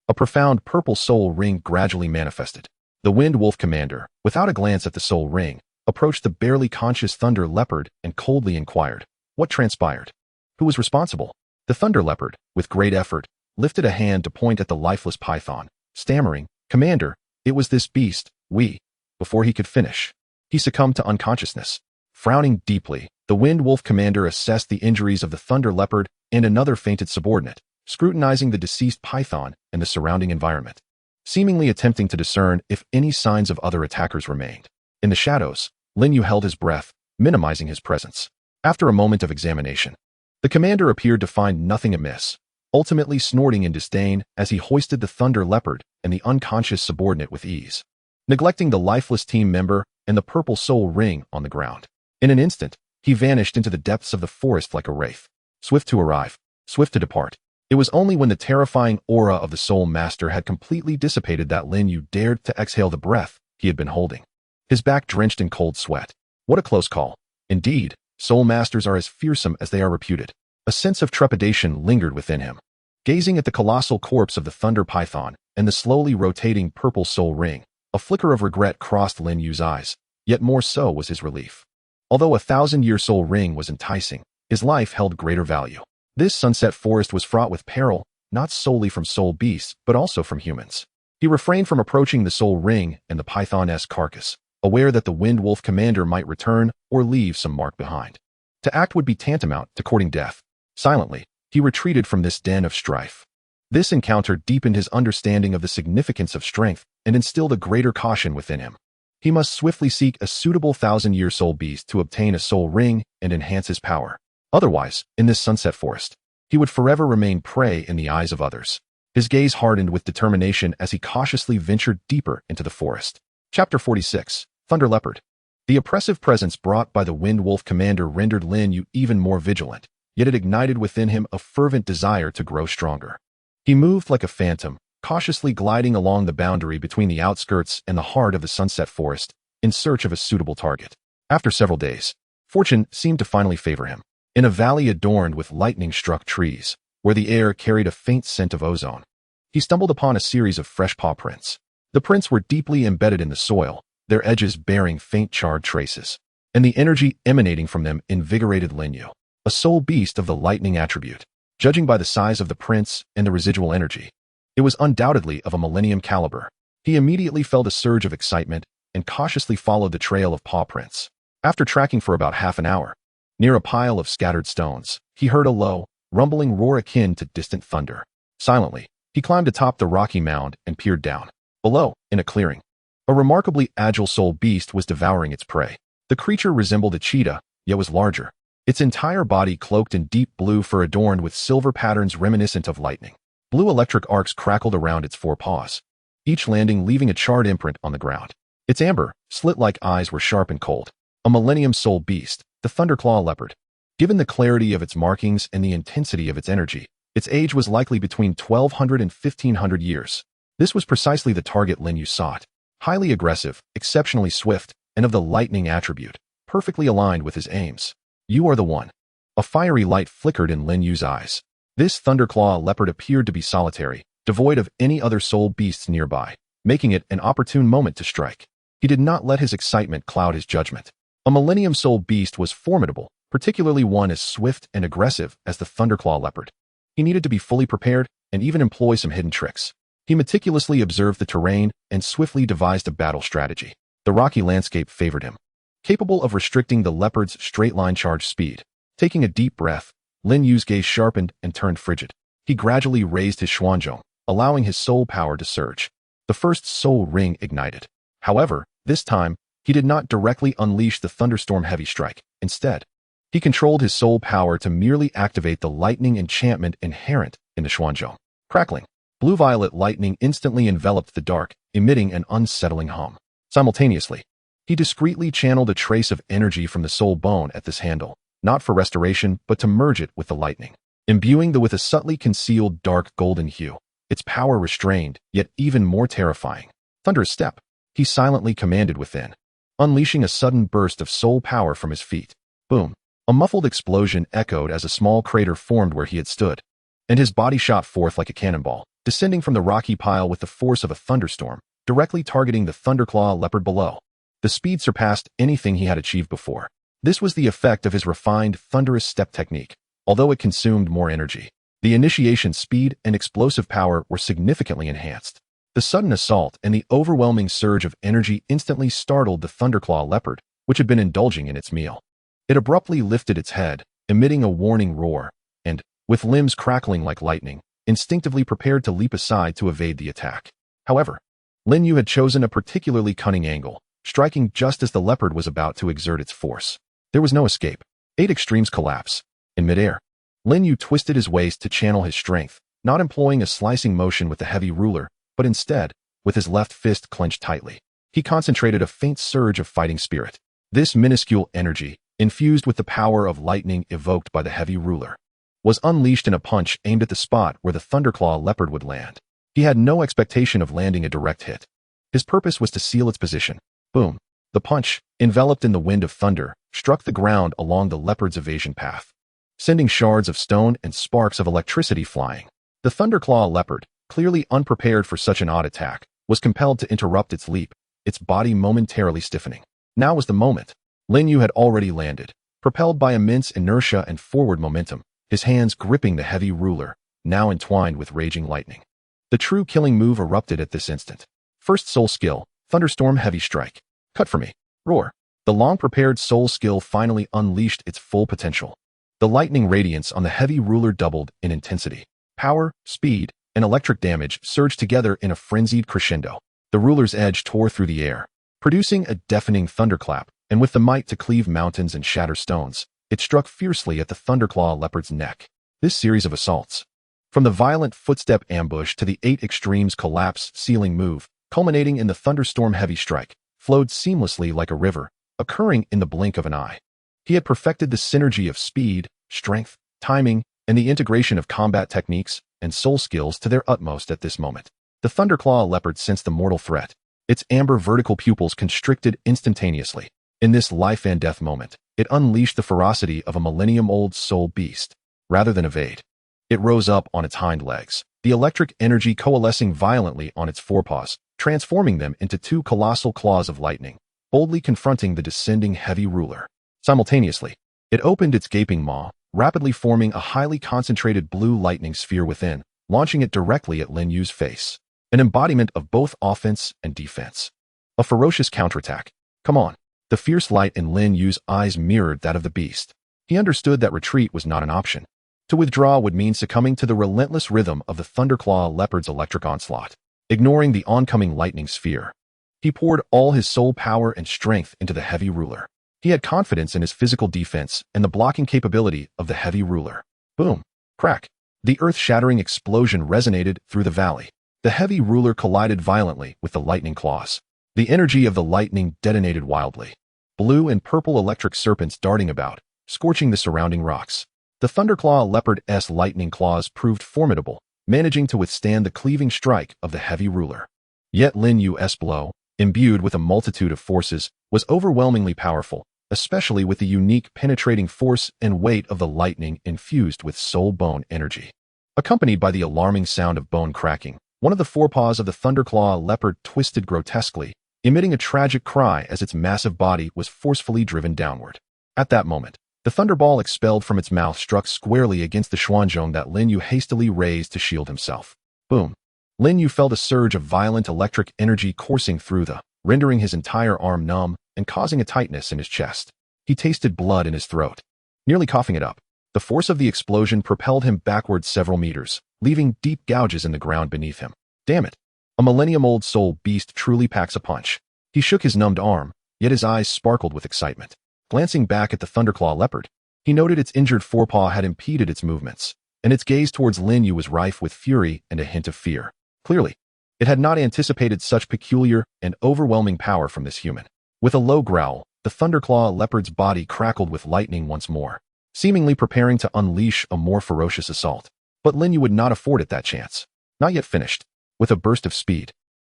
A profound purple soul ring gradually manifested. The Wind Wolf commander, without a glance at the soul ring, approached the barely conscious thunder leopard and coldly inquired, "What transpired? Who was responsible?" The thunder leopard, with great effort, lifted a hand to point at the lifeless python, stammering, "Commander, it was this beast, we." Before he could finish, he succumbed to unconsciousness. Frowning deeply, the Wind Wolf commander assessed the injuries of the thunder leopard and another fainted subordinate, scrutinizing the deceased python and the surrounding environment, seemingly attempting to discern if any signs of other attackers remained. In the shadows, Lin Yu held his breath, minimizing his presence. After a moment of examination, the commander appeared to find nothing amiss, ultimately snorting in disdain as he hoisted the Thunder Leopard and the unconscious subordinate with ease, neglecting the lifeless team member and the purple soul ring on the ground. In an instant, he vanished into the depths of the forest like a wraith, swift to arrive, swift to depart. It was only when the terrifying aura of the Soul Master had completely dissipated that Lin Yu dared to exhale the breath he had been holding, his back drenched in cold sweat. What a close call. Indeed, Soul Masters are as fearsome as they are reputed. A sense of trepidation lingered within him. Gazing at the colossal corpse of the Thunder Python and the slowly rotating purple soul ring, a flicker of regret crossed Lin Yu's eyes, yet more so was his relief. Although a 1,000-year soul ring was enticing, his life held greater value. This sunset forest was fraught with peril, not solely from soul beasts, but also from humans. He refrained from approaching the soul ring and the python-esque carcass, aware that the Wind Wolf commander might return or leave some mark behind. To act would be tantamount to courting death. Silently, he retreated from this den of strife. This encounter deepened his understanding of the significance of strength and instilled a greater caution within him. He must swiftly seek a suitable 1,000-year soul beast to obtain a soul ring and enhance his power. Otherwise, in this sunset forest, he would forever remain prey in the eyes of others. His gaze hardened with determination as he cautiously ventured deeper into the forest. Chapter 46. Thunder Leopard. The oppressive presence brought by the Wind Wolf commander rendered Lin Yu even more vigilant, yet it ignited within him a fervent desire to grow stronger. He moved like a phantom, cautiously gliding along the boundary between the outskirts and the heart of the sunset forest, in search of a suitable target. After several days, fortune seemed to finally favor him. In a valley adorned with lightning-struck trees, where the air carried a faint scent of ozone, he stumbled upon a series of fresh paw prints. The prints were deeply embedded in the soil, their edges bearing faint charred traces, and the energy emanating from them invigorated Lin Yu, a soul beast of the lightning attribute. Judging by the size of the prints and the residual energy, it was undoubtedly of a millennium caliber. He immediately felt a surge of excitement and cautiously followed the trail of paw prints. After tracking for about half an hour, near a pile of scattered stones, he heard a low, rumbling roar akin to distant thunder. Silently, he climbed atop the rocky mound and peered down. Below, in a clearing, a remarkably agile soul beast was devouring its prey. The creature resembled a cheetah, yet was larger, its entire body cloaked in deep blue fur adorned with silver patterns reminiscent of lightning. Blue electric arcs crackled around its four paws, each landing leaving a charred imprint on the ground. Its amber, slit-like eyes were sharp and cold. A millennium soul beast, the Thunderclaw leopard. Given the clarity of its markings and the intensity of its energy, its age was likely between 1,200 and 1,500 years. This was precisely the target Lin Yu sought. Highly aggressive, exceptionally swift, and of the lightning attribute, perfectly aligned with his aims. You are the one. A fiery light flickered in Lin Yu's eyes. This Thunderclaw leopard appeared to be solitary, devoid of any other soul beasts nearby, making it an opportune moment to strike. He did not let his excitement cloud his judgment. A millennium soul beast was formidable, particularly one as swift and aggressive as the Thunderclaw leopard. He needed to be fully prepared and even employ some hidden tricks. He meticulously observed the terrain and swiftly devised a battle strategy. The rocky landscape favored him, capable of restricting the leopard's straight-line charge speed. Taking a deep breath, Lin Yu's gaze sharpened and turned frigid. He gradually raised his xuanzhong, allowing his soul power to surge. The first soul ring ignited. However, this time, he did not directly unleash the thunderstorm heavy strike. Instead, he controlled his soul power to merely activate the lightning enchantment inherent in the xuanzhong. Crackling, blue-violet lightning instantly enveloped the dark, emitting an unsettling hum. Simultaneously, he discreetly channeled a trace of energy from the soul bone at this handle, not for restoration but to merge it with the lightning, imbuing with a subtly concealed dark golden hue, its power restrained, yet even more terrifying. Thunderous step, he silently commanded within, unleashing a sudden burst of soul power from his feet. Boom! A muffled explosion echoed as a small crater formed where he had stood, and his body shot forth like a cannonball, descending from the rocky pile with the force of a thunderstorm, directly targeting the Thunderclaw leopard below. The speed surpassed anything he had achieved before. This was the effect of his refined thunderous step technique. Although it consumed more energy, the initiation speed and explosive power were significantly enhanced. The sudden assault and the overwhelming surge of energy instantly startled the Thunderclaw leopard, which had been indulging in its meal. It abruptly lifted its head, emitting a warning roar, and, with limbs crackling like lightning, instinctively prepared to leap aside to evade the attack. However, Lin Yu had chosen a particularly cunning angle, striking just as the leopard was about to exert its force. There was no escape. 8 extremes collapse. In midair, Lin Yu twisted his waist to channel his strength, not employing a slicing motion with the heavy ruler, but instead, with his left fist clenched tightly. He concentrated a faint surge of fighting spirit. This minuscule energy, infused with the power of lightning evoked by the heavy ruler, was unleashed in a punch aimed at the spot where the Thunderclaw leopard would land. He had no expectation of landing a direct hit. His purpose was to seal its position. Boom. The punch, enveloped in the wind of thunder, struck the ground along the leopard's evasion path, sending shards of stone and sparks of electricity flying. The Thunderclaw leopard, clearly unprepared for such an odd attack, was compelled to interrupt its leap, its body momentarily stiffening. Now was the moment. Lin Yu had already landed, propelled by immense inertia and forward momentum, his hands gripping the heavy ruler, now entwined with raging lightning. The true killing move erupted at this instant. First soul skill, Thunderstorm Heavy Strike. Cut for me. Roar. The long-prepared soul skill finally unleashed its full potential. The lightning radiance on the heavy ruler doubled in intensity. Power, speed, and electric damage surged together in a frenzied crescendo. The ruler's edge tore through the air, producing a deafening thunderclap, and with the might to cleave mountains and shatter stones, it struck fiercely at the Thunderclaw leopard's neck. This series of assaults, from the violent footstep ambush to the 8 extremes collapse sealing move, culminating in the Thunderstorm Heavy Strike, flowed seamlessly like a river, occurring in the blink of an eye. He had perfected the synergy of speed, strength, timing, and the integration of combat techniques and soul skills to their utmost at this moment. The Thunderclaw leopard sensed the mortal threat. Its amber vertical pupils constricted instantaneously. In this life and death moment, it unleashed the ferocity of a millennium-old soul beast. Rather than evade, it rose up on its hind legs, the electric energy coalescing violently on its forepaws, transforming them into 2 colossal claws of lightning, boldly confronting the descending heavy ruler. Simultaneously, it opened its gaping maw, rapidly forming a highly concentrated blue lightning sphere within, launching it directly at Lin Yu's face. An embodiment of both offense and defense. A ferocious counterattack. Come on. The fierce light in Lin Yu's eyes mirrored that of the beast. He understood that retreat was not an option. To withdraw would mean succumbing to the relentless rhythm of the Thunderclaw leopard's electric onslaught. Ignoring the oncoming lightning sphere, he poured all his soul power and strength into the heavy ruler. He had confidence in his physical defense and the blocking capability of the heavy ruler. Boom. Crack. The earth-shattering explosion resonated through the valley. The heavy ruler collided violently with the lightning claws. The energy of the lightning detonated wildly. Blue and purple electric serpents darting about, scorching the surrounding rocks. The Thunderclaw leopard's lightning claws proved formidable, managing to withstand the cleaving strike of the heavy ruler. Yet Lin Yu's blow, imbued with a multitude of forces, was overwhelmingly powerful, especially with the unique penetrating force and weight of the lightning infused with soul bone energy. Accompanied by the alarming sound of bone cracking, one of the forepaws of the Thunderclaw leopard twisted grotesquely, emitting a tragic cry as its massive body was forcefully driven downward. At that moment, the thunderball expelled from its mouth struck squarely against the xuanzhong that Lin Yu hastily raised to shield himself. Boom. Lin Yu felt a surge of violent electric energy coursing through rendering his entire arm numb and causing a tightness in his chest. He tasted blood in his throat, nearly coughing it up. The force of the explosion propelled him backward several meters, leaving deep gouges in the ground beneath him. Damn it. A millennium-old soul beast truly packs a punch. He shook his numbed arm, yet his eyes sparkled with excitement. Glancing back at the Thunderclaw leopard, he noted its injured forepaw had impeded its movements, and its gaze towards Lin Yu was rife with fury and a hint of fear. Clearly, it had not anticipated such peculiar and overwhelming power from this human. With a low growl, the Thunderclaw leopard's body crackled with lightning once more, seemingly preparing to unleash a more ferocious assault. But Lin Yu would not afford it that chance. Not yet finished. With a burst of speed,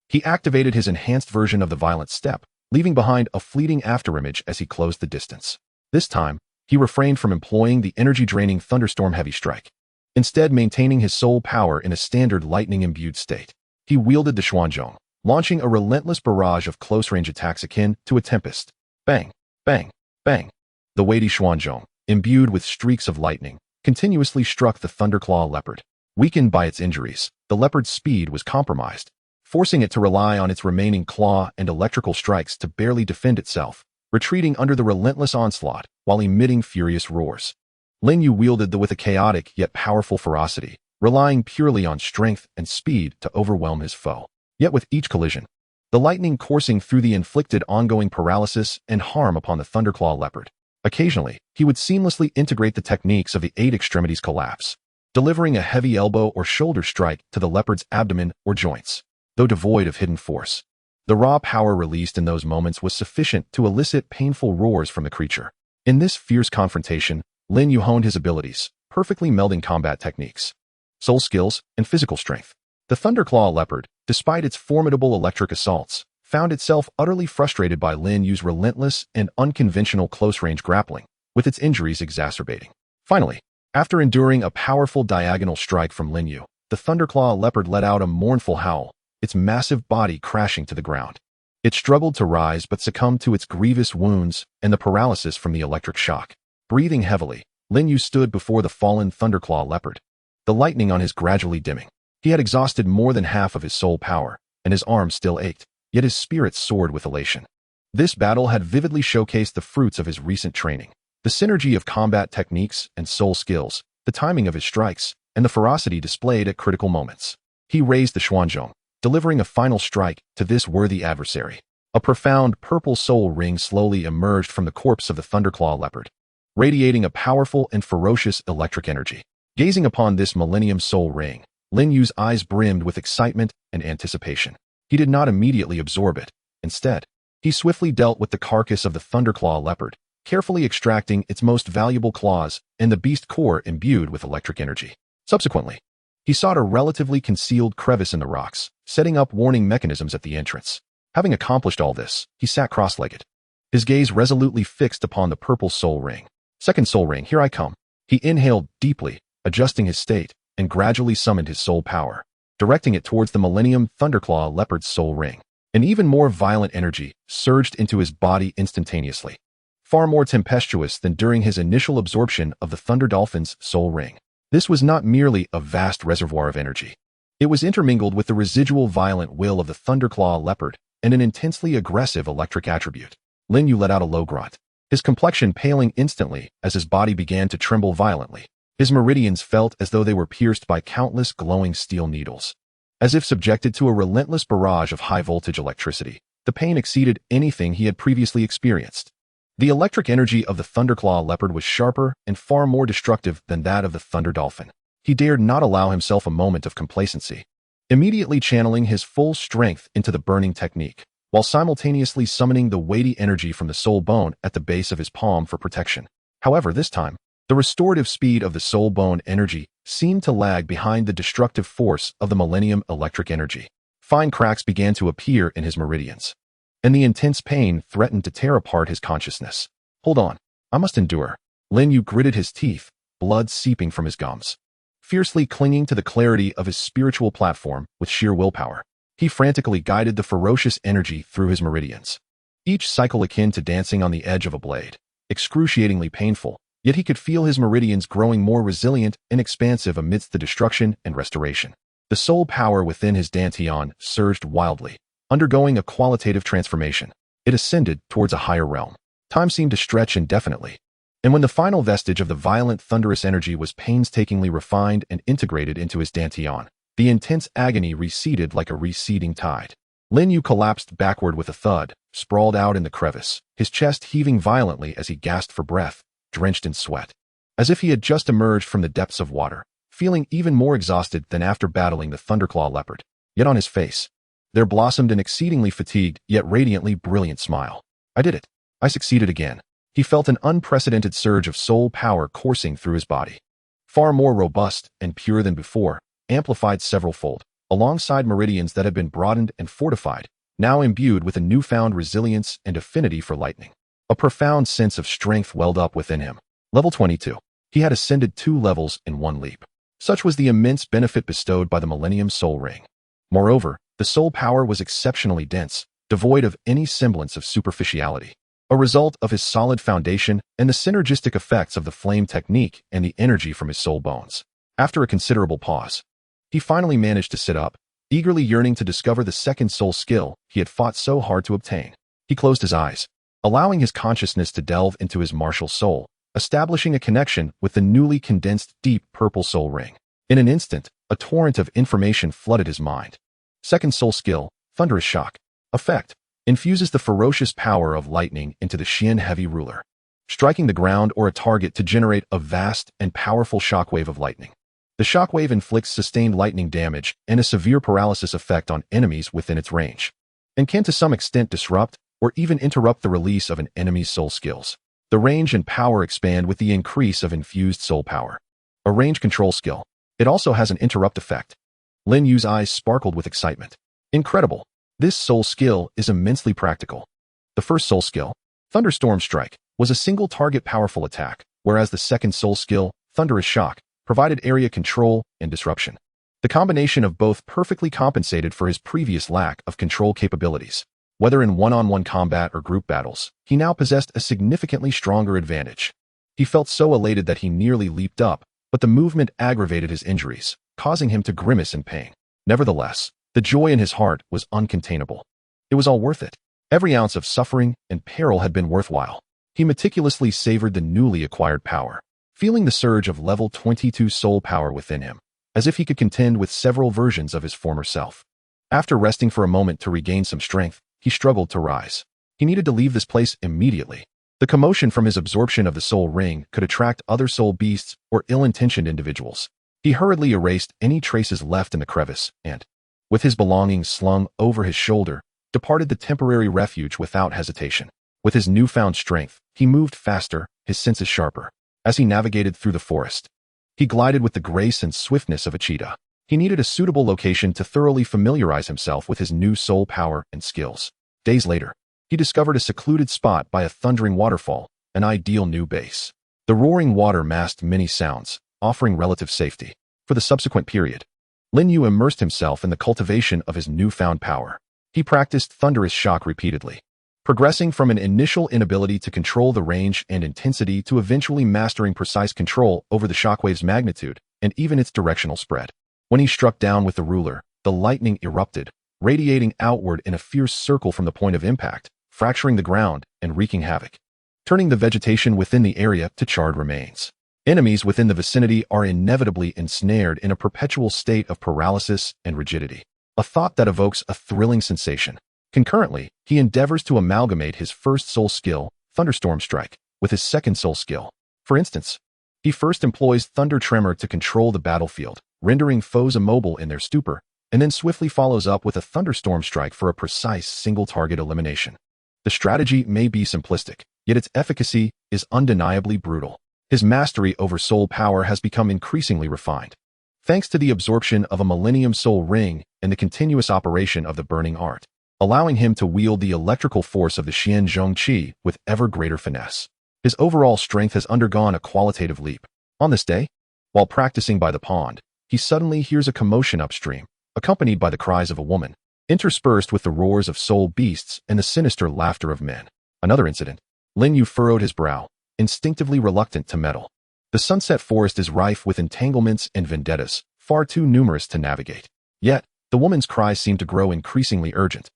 he activated his enhanced version of the violent step, leaving behind a fleeting afterimage as he closed the distance. This time, he refrained from employing the energy-draining Thunderstorm Heavy Strike, instead maintaining his soul power in a standard lightning-imbued state. He wielded the xuanzhong, launching a relentless barrage of close-range attacks akin to a tempest. Bang, bang, bang. The weighty xuanzhong, imbued with streaks of lightning, continuously struck the Thunderclaw leopard. Weakened by its injuries, the leopard's speed was compromised, forcing it to rely on its remaining claw and electrical strikes to barely defend itself, retreating under the relentless onslaught while emitting furious roars. Lin Yu wielded with a chaotic yet powerful ferocity, relying purely on strength and speed to overwhelm his foe. Yet with each collision, the lightning coursing through the inflicted ongoing paralysis and harm upon the Thunderclaw leopard. Occasionally, he would seamlessly integrate the techniques of the 8 extremities collapse, delivering a heavy elbow or shoulder strike to the leopard's abdomen or joints. Though devoid of hidden force, the raw power released in those moments was sufficient to elicit painful roars from the creature. In this fierce confrontation, Lin Yu honed his abilities, perfectly melding combat techniques, soul skills, and physical strength. The Thunderclaw leopard, despite its formidable electric assaults, found itself utterly frustrated by Lin Yu's relentless and unconventional close-range grappling, with its injuries exacerbating. Finally, after enduring a powerful diagonal strike from Lin Yu, the Thunderclaw leopard let out a mournful howl, its massive body crashing to the ground. It struggled to rise but succumbed to its grievous wounds and the paralysis from the electric shock. Breathing heavily, Lin Yu stood before the fallen Thunderclaw leopard, the lightning on his gradually dimming. He had exhausted more than half of his soul power, and his arms still ached, yet his spirit soared with elation. This battle had vividly showcased the fruits of his recent training, the synergy of combat techniques and soul skills, the timing of his strikes, and the ferocity displayed at critical moments. He raised the Xuanzhong, delivering a final strike to this worthy adversary. A profound purple soul ring slowly emerged from the corpse of the Thunderclaw leopard, radiating a powerful and ferocious electric energy. Gazing upon this Millennium Soul Ring, Lin Yu's eyes brimmed with excitement and anticipation. He did not immediately absorb it. Instead, he swiftly dealt with the carcass of the Thunderclaw leopard, carefully extracting its most valuable claws and the beast core imbued with electric energy. Subsequently, he sought a relatively concealed crevice in the rocks, setting up warning mechanisms at the entrance. Having accomplished all this, he sat cross-legged, his gaze resolutely fixed upon the purple soul ring. Second soul ring, here I come. He inhaled deeply, adjusting his state, and gradually summoned his soul power, directing it towards the Millennium Thunderclaw leopard's soul ring. An even more violent energy surged into his body instantaneously, far more tempestuous than during his initial absorption of the Thunder Dolphin's soul ring. This was not merely a vast reservoir of energy. It was intermingled with the residual violent will of the Thunderclaw leopard and an intensely aggressive electric attribute. Lin Yu let out a low grunt, his complexion paling instantly as his body began to tremble violently. His meridians felt as though they were pierced by countless glowing steel needles. As if subjected to a relentless barrage of high-voltage electricity, the pain exceeded anything he had previously experienced. The electric energy of the Thunderclaw leopard was sharper and far more destructive than that of the Thunder Dolphin. He dared not allow himself a moment of complacency, immediately channeling his full strength into the burning technique, while simultaneously summoning the weighty energy from the soul bone at the base of his palm for protection. However, this time, the restorative speed of the soul bone energy seemed to lag behind the destructive force of the Millennium electric energy. Fine cracks began to appear in his meridians, and the intense pain threatened to tear apart his consciousness. Hold on, I must endure. Lin Yu gritted his teeth, blood seeping from his gums. Fiercely clinging to the clarity of his spiritual platform with sheer willpower, he frantically guided the ferocious energy through his meridians. Each cycle akin to dancing on the edge of a blade, excruciatingly painful, yet he could feel his meridians growing more resilient and expansive amidst the destruction and restoration. The soul power within his dantian surged wildly, undergoing a qualitative transformation. It ascended towards a higher realm. Time seemed to stretch indefinitely, and when the final vestige of the violent thunderous energy was painstakingly refined and integrated into his dantian, the intense agony receded like a receding tide. Lin Yu collapsed backward with a thud, sprawled out in the crevice, his chest heaving violently as he gasped for breath, drenched in sweat, as if he had just emerged from the depths of water, feeling even more exhausted than after battling the Thunderclaw leopard. Yet on his face, there blossomed an exceedingly fatigued yet radiantly brilliant smile. I did it. I succeeded again. He felt an unprecedented surge of soul power coursing through his body, far more robust and pure than before, amplified several-fold, alongside meridians that had been broadened and fortified, now imbued with a newfound resilience and affinity for lightning. A profound sense of strength welled up within him. Level 22. He had ascended 2 levels in one leap. Such was the immense benefit bestowed by the Millennium Soul Ring. Moreover, the soul power was exceptionally dense, devoid of any semblance of superficiality, a result of his solid foundation and the synergistic effects of the flame technique and the energy from his soul bones. After a considerable pause, he finally managed to sit up, eagerly yearning to discover the second soul skill he had fought so hard to obtain. He closed his eyes, allowing his consciousness to delve into his martial soul, establishing a connection with the newly condensed deep purple soul ring. In an instant, a torrent of information flooded his mind. Second soul skill, Thunderous Shock. Effect: infuses the ferocious power of lightning into the Xian heavy ruler, striking the ground or a target to generate a vast and powerful shockwave of lightning. The shockwave inflicts sustained lightning damage and a severe paralysis effect on enemies within its range, and can to some extent disrupt or even interrupt the release of an enemy's soul skills. The range and power expand with the increase of infused soul power. A range control skill. It also has an interrupt effect. Lin Yu's eyes sparkled with excitement. Incredible! This soul skill is immensely practical. The first soul skill, Thunderstorm Strike, was a single target powerful attack, whereas the second soul skill, Thunderous Shock, provided area control and disruption. The combination of both perfectly compensated for his previous lack of control capabilities. Whether in one-on-one combat or group battles, he now possessed a significantly stronger advantage. He felt so elated that he nearly leaped up, but the movement aggravated his injuries, causing him to grimace in pain. Nevertheless, the joy in his heart was uncontainable. It was all worth it. Every ounce of suffering and peril had been worthwhile. He meticulously savored the newly acquired power, feeling the surge of level 22 soul power within him, as if he could contend with several versions of his former self. After resting for a moment to regain some strength, he struggled to rise. He needed to leave this place immediately. The commotion from his absorption of the soul ring could attract other soul beasts or ill-intentioned individuals. He hurriedly erased any traces left in the crevice and, with his belongings slung over his shoulder, departed the temporary refuge without hesitation. With his newfound strength, he moved faster, his senses sharper. As he navigated through the forest, he glided with the grace and swiftness of a cheetah. He needed a suitable location to thoroughly familiarize himself with his new soul power and skills. Days later, he discovered a secluded spot by a thundering waterfall, an ideal new base. The roaring water masked many sounds, offering relative safety. For the subsequent period, Lin Yu immersed himself in the cultivation of his newfound power. He practiced Thunderous Shock repeatedly, progressing from an initial inability to control the range and intensity to eventually mastering precise control over the shockwave's magnitude and even its directional spread. When he struck down with the ruler, the lightning erupted, radiating outward in a fierce circle from the point of impact, fracturing the ground and wreaking havoc, turning the vegetation within the area to charred remains. Enemies within the vicinity are inevitably ensnared in a perpetual state of paralysis and rigidity, a thought that evokes a thrilling sensation. Concurrently, he endeavors to amalgamate his first soul skill, Thunderstorm Strike, with his second soul skill. For instance, he first employs Thunder Tremor to control the battlefield, rendering foes immobile in their stupor, and then swiftly follows up with a Thunderstorm Strike for a precise single-target elimination. The strategy may be simplistic, yet its efficacy is undeniably brutal. His mastery over soul power has become increasingly refined, thanks to the absorption of a Millennium Soul Ring and the continuous operation of the Burning Art, allowing him to wield the electrical force of the Xian Zhong Qi with ever greater finesse. His overall strength has undergone a qualitative leap. On this day, while practicing by the pond, he suddenly hears a commotion upstream, accompanied by the cries of a woman, interspersed with the roars of soul beasts and the sinister laughter of men. Another incident. Lin Yu furrowed his brow, instinctively reluctant to meddle. The sunset forest is rife with entanglements and vendettas, far too numerous to navigate. Yet, the woman's cries seem to grow increasingly urgent.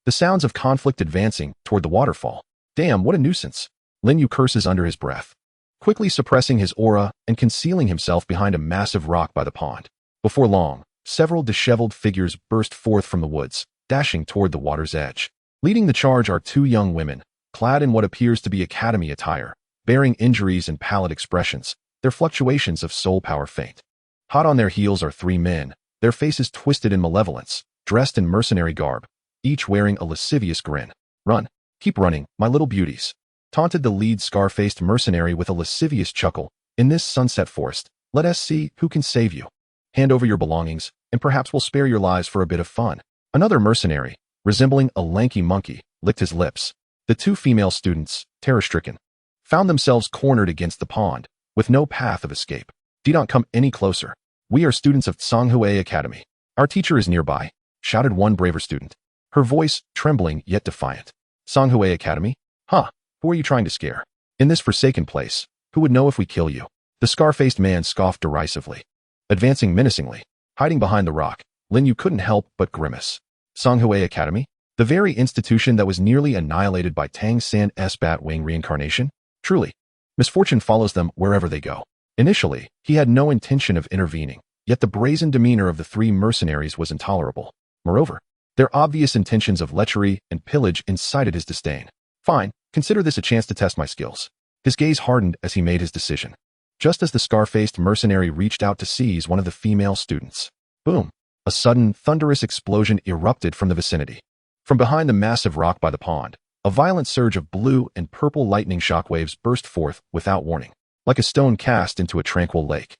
The sounds of conflict advancing toward the waterfall. Damn, what a nuisance. Lin Yu curses under his breath, quickly suppressing his aura and concealing himself behind a massive rock by the pond. Before long, several disheveled figures burst forth from the woods, dashing toward the water's edge. Leading the charge are two young women, clad in what appears to be academy attire, bearing injuries and pallid expressions, their fluctuations of soul power faint. Hot on their heels are three men, their faces twisted in malevolence, dressed in mercenary garb, each wearing a lascivious grin. Run, keep running, my little beauties, taunted the lead scar-faced mercenary with a lascivious chuckle. In this sunset forest, let us see who can save you. Hand over your belongings, and perhaps we'll spare your lives for a bit of fun. Another mercenary, resembling a lanky monkey, licked his lips. The two female students, terror-stricken, found themselves cornered against the pond, with no path of escape. Do not come any closer. We are students of Tsanghui Academy. Our teacher is nearby, shouted one braver student, her voice trembling yet defiant. Tsanghui Academy? Huh, who are you trying to scare? In this forsaken place, who would know if we kill you? The scar-faced man scoffed derisively. Advancing menacingly, hiding behind the rock, Lin Yu couldn't help but grimace. Tsanghui Academy? The very institution that was nearly annihilated by Tang San's Bat-Wing reincarnation? Truly, misfortune follows them wherever they go. Initially, he had no intention of intervening, yet the brazen demeanor of the three mercenaries was intolerable. Moreover, Their obvious intentions of lechery and pillage incited his disdain. Fine, consider this a chance to test my skills. His gaze hardened as he made his decision. Just as the scar-faced mercenary reached out to seize one of the female students. Boom! A sudden, thunderous explosion erupted from the vicinity. From behind the massive rock by the pond, a violent surge of blue and purple lightning shockwaves burst forth without warning, like a stone cast into a tranquil lake.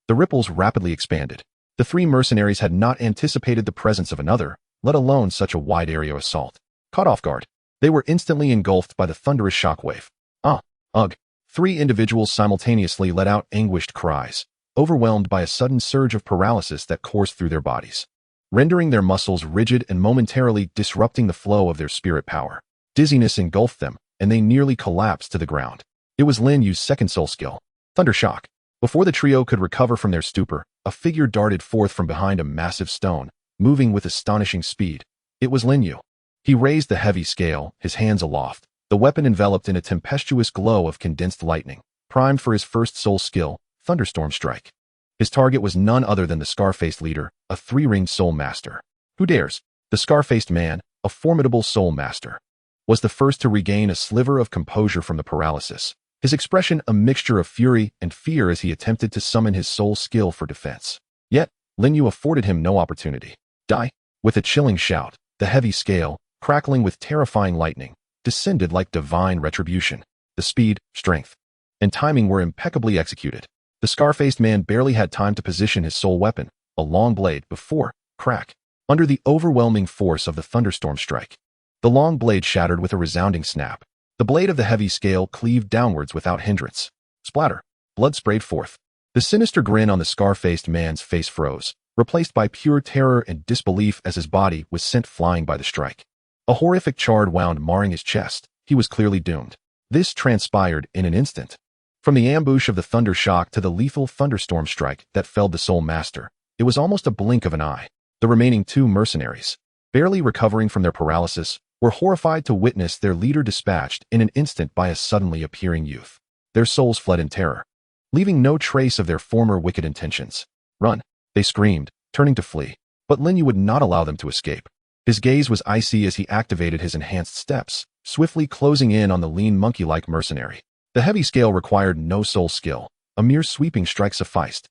The ripples rapidly expanded. The three mercenaries had not anticipated the presence of another, let alone such a wide-area assault. Caught off guard, they were instantly engulfed by the thunderous shockwave. Ugh! Three individuals simultaneously let out anguished cries, overwhelmed by a sudden surge of paralysis that coursed through their bodies, rendering their muscles rigid and momentarily disrupting the flow of their spirit power. Dizziness engulfed them, and they nearly collapsed to the ground. It was Lin Yu's second soul skill, Thunder Shock. Before the trio could recover from their stupor, a figure darted forth from behind a massive stone, moving with astonishing speed. It was Lin Yu. He raised the heavy scale, his hands aloft, the weapon enveloped in a tempestuous glow of condensed lightning, primed for his first soul skill, Thunderstorm Strike. His target was none other than the scar-faced leader, a three-ringed soul master. Who dares? The scar-faced man, a formidable soul master, was the first to regain a sliver of composure from the paralysis, his expression a mixture of fury and fear as he attempted to summon his soul skill for defense. Yet, Lin Yu afforded him no opportunity. Die! With a chilling shout, the heavy scale, crackling with terrifying lightning, descended like divine retribution. The speed, strength, and timing were impeccably executed. The scar-faced man barely had time to position his soul weapon, a long blade, before, crack, under the overwhelming force of the thunderstorm strike. The long blade shattered with a resounding snap. The blade of the heavy scale cleaved downwards without hindrance. Splatter. Blood sprayed forth. The sinister grin on the scar-faced man's face froze, replaced by pure terror and disbelief as his body was sent flying by the strike. A horrific charred wound marring his chest. He was clearly doomed. This transpired in an instant. From the ambush of the thunder shock to the lethal thunderstorm strike that felled the soul master, it was almost a blink of an eye. The remaining two mercenaries, barely recovering from their paralysis, were horrified to witness their leader dispatched in an instant by a suddenly appearing youth. Their souls fled in terror, leaving no trace of their former wicked intentions. Run! They screamed, turning to flee. But Lin Yu would not allow them to escape. His gaze was icy as he activated his enhanced steps, swiftly closing in on the lean monkey-like mercenary. The heavy scale required no soul skill. A mere sweeping strike sufficed.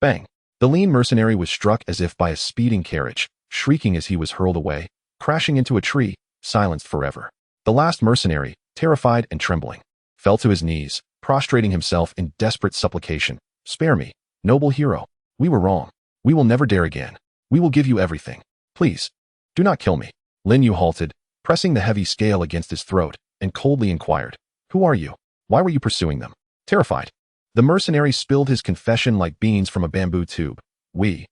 Bang! The lean mercenary was struck as if by a speeding carriage, shrieking as he was hurled away, crashing into a tree, silenced forever. The last mercenary, terrified and trembling, fell to his knees, prostrating himself in desperate supplication. Spare me, noble hero. We were wrong. We will never dare again. We will give you everything. Please, do not kill me. Lin Yu halted, pressing the heavy scale against his throat, and coldly inquired, Who are you? Why were you pursuing them? Terrified, the mercenary spilled his confession like beans from a bamboo tube. We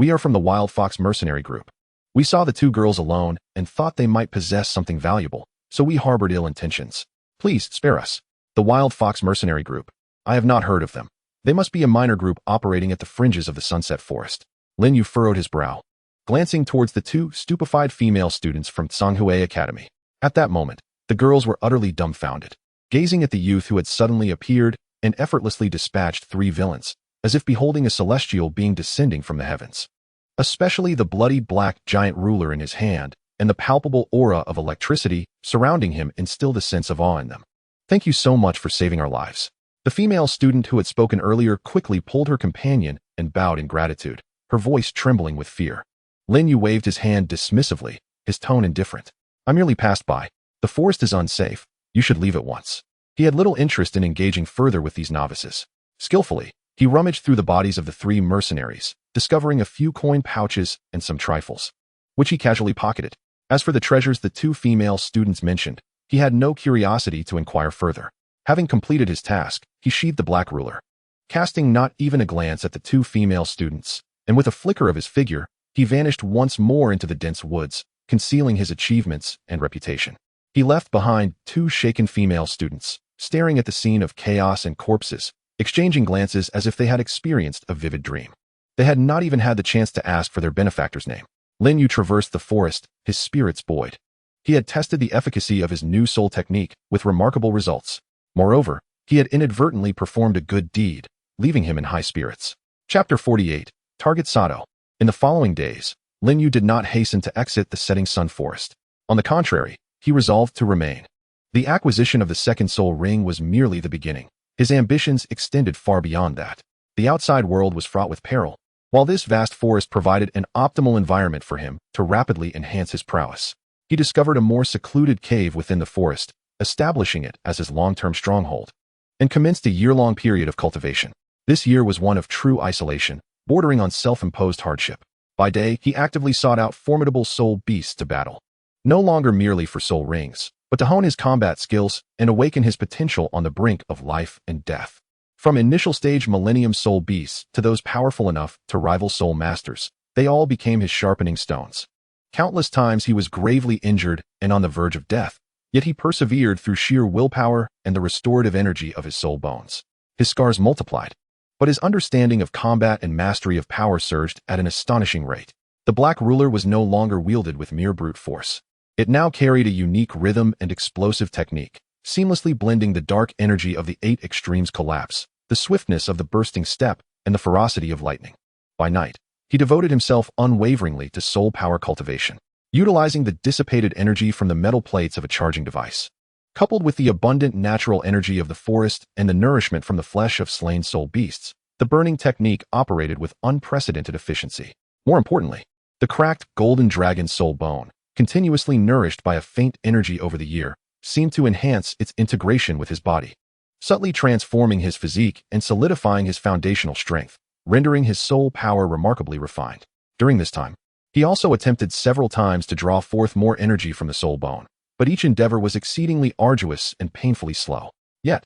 are from the Wild Fox mercenary group. We saw the two girls alone and thought they might possess something valuable, so we harbored ill intentions. Please spare us. The Wild Fox mercenary group. I have not heard of them. They must be a minor group operating at the fringes of the Sunset Forest. Lin Yu furrowed his brow, glancing towards the two stupefied female students from Tsanghui Academy. At that moment, the girls were utterly dumbfounded, gazing at the youth who had suddenly appeared and effortlessly dispatched three villains, as if beholding a celestial being descending from the heavens. Especially the bloody black giant ruler in his hand and the palpable aura of electricity surrounding him instilled a sense of awe in them. Thank you so much for saving our lives. The female student who had spoken earlier quickly pulled her companion and bowed in gratitude, her voice trembling with fear. Lin Yu waved his hand dismissively, his tone indifferent. I merely passed by. The forest is unsafe. You should leave at once. He had little interest in engaging further with these novices. Skillfully, he rummaged through the bodies of the three mercenaries, discovering a few coin pouches and some trifles, which he casually pocketed. As for the treasures the two female students mentioned, he had no curiosity to inquire further. Having completed his task, he sheathed the black ruler, casting not even a glance at the two female students, and with a flicker of his figure, he vanished once more into the dense woods, concealing his achievements and reputation. He left behind two shaken female students, staring at the scene of chaos and corpses, exchanging glances as if they had experienced a vivid dream. They had not even had the chance to ask for their benefactor's name. Lin Yu traversed the forest, his spirits buoyed. He had tested the efficacy of his new soul technique with remarkable results. Moreover, he had inadvertently performed a good deed, leaving him in high spirits. Chapter 48. Target Sato. In the following days, Lin Yu did not hasten to exit the setting sun forest. On the contrary, he resolved to remain. The acquisition of the second soul ring was merely the beginning. His ambitions extended far beyond that. The outside world was fraught with peril, while this vast forest provided an optimal environment for him to rapidly enhance his prowess. He discovered a more secluded cave within the forest, establishing it as his long-term stronghold, and commenced a year-long period of cultivation. This year was one of true isolation, bordering on self-imposed hardship. By day, he actively sought out formidable soul beasts to battle, no longer merely for soul rings, but to hone his combat skills and awaken his potential on the brink of life and death. From initial stage Millennium Soul Beasts to those powerful enough to rival Soul Masters, they all became his sharpening stones. Countless times he was gravely injured and on the verge of death, yet he persevered through sheer willpower and the restorative energy of his soul bones. His scars multiplied, but his understanding of combat and mastery of power surged at an astonishing rate. The Black Ruler was no longer wielded with mere brute force. It now carried a unique rhythm and explosive technique, seamlessly blending the dark energy of the 8 extremes collapse, the swiftness of the bursting step, and the ferocity of lightning. By night, he devoted himself unwaveringly to soul power cultivation, utilizing the dissipated energy from the metal plates of a charging device. Coupled with the abundant natural energy of the forest and the nourishment from the flesh of slain soul beasts, the burning technique operated with unprecedented efficiency. More importantly, the cracked golden dragon soul bone, continuously nourished by a faint energy over the year, seemed to enhance its integration with his body, subtly transforming his physique and solidifying his foundational strength, rendering his soul power remarkably refined. During this time, he also attempted several times to draw forth more energy from the soul bone, but each endeavor was exceedingly arduous and painfully slow. Yet,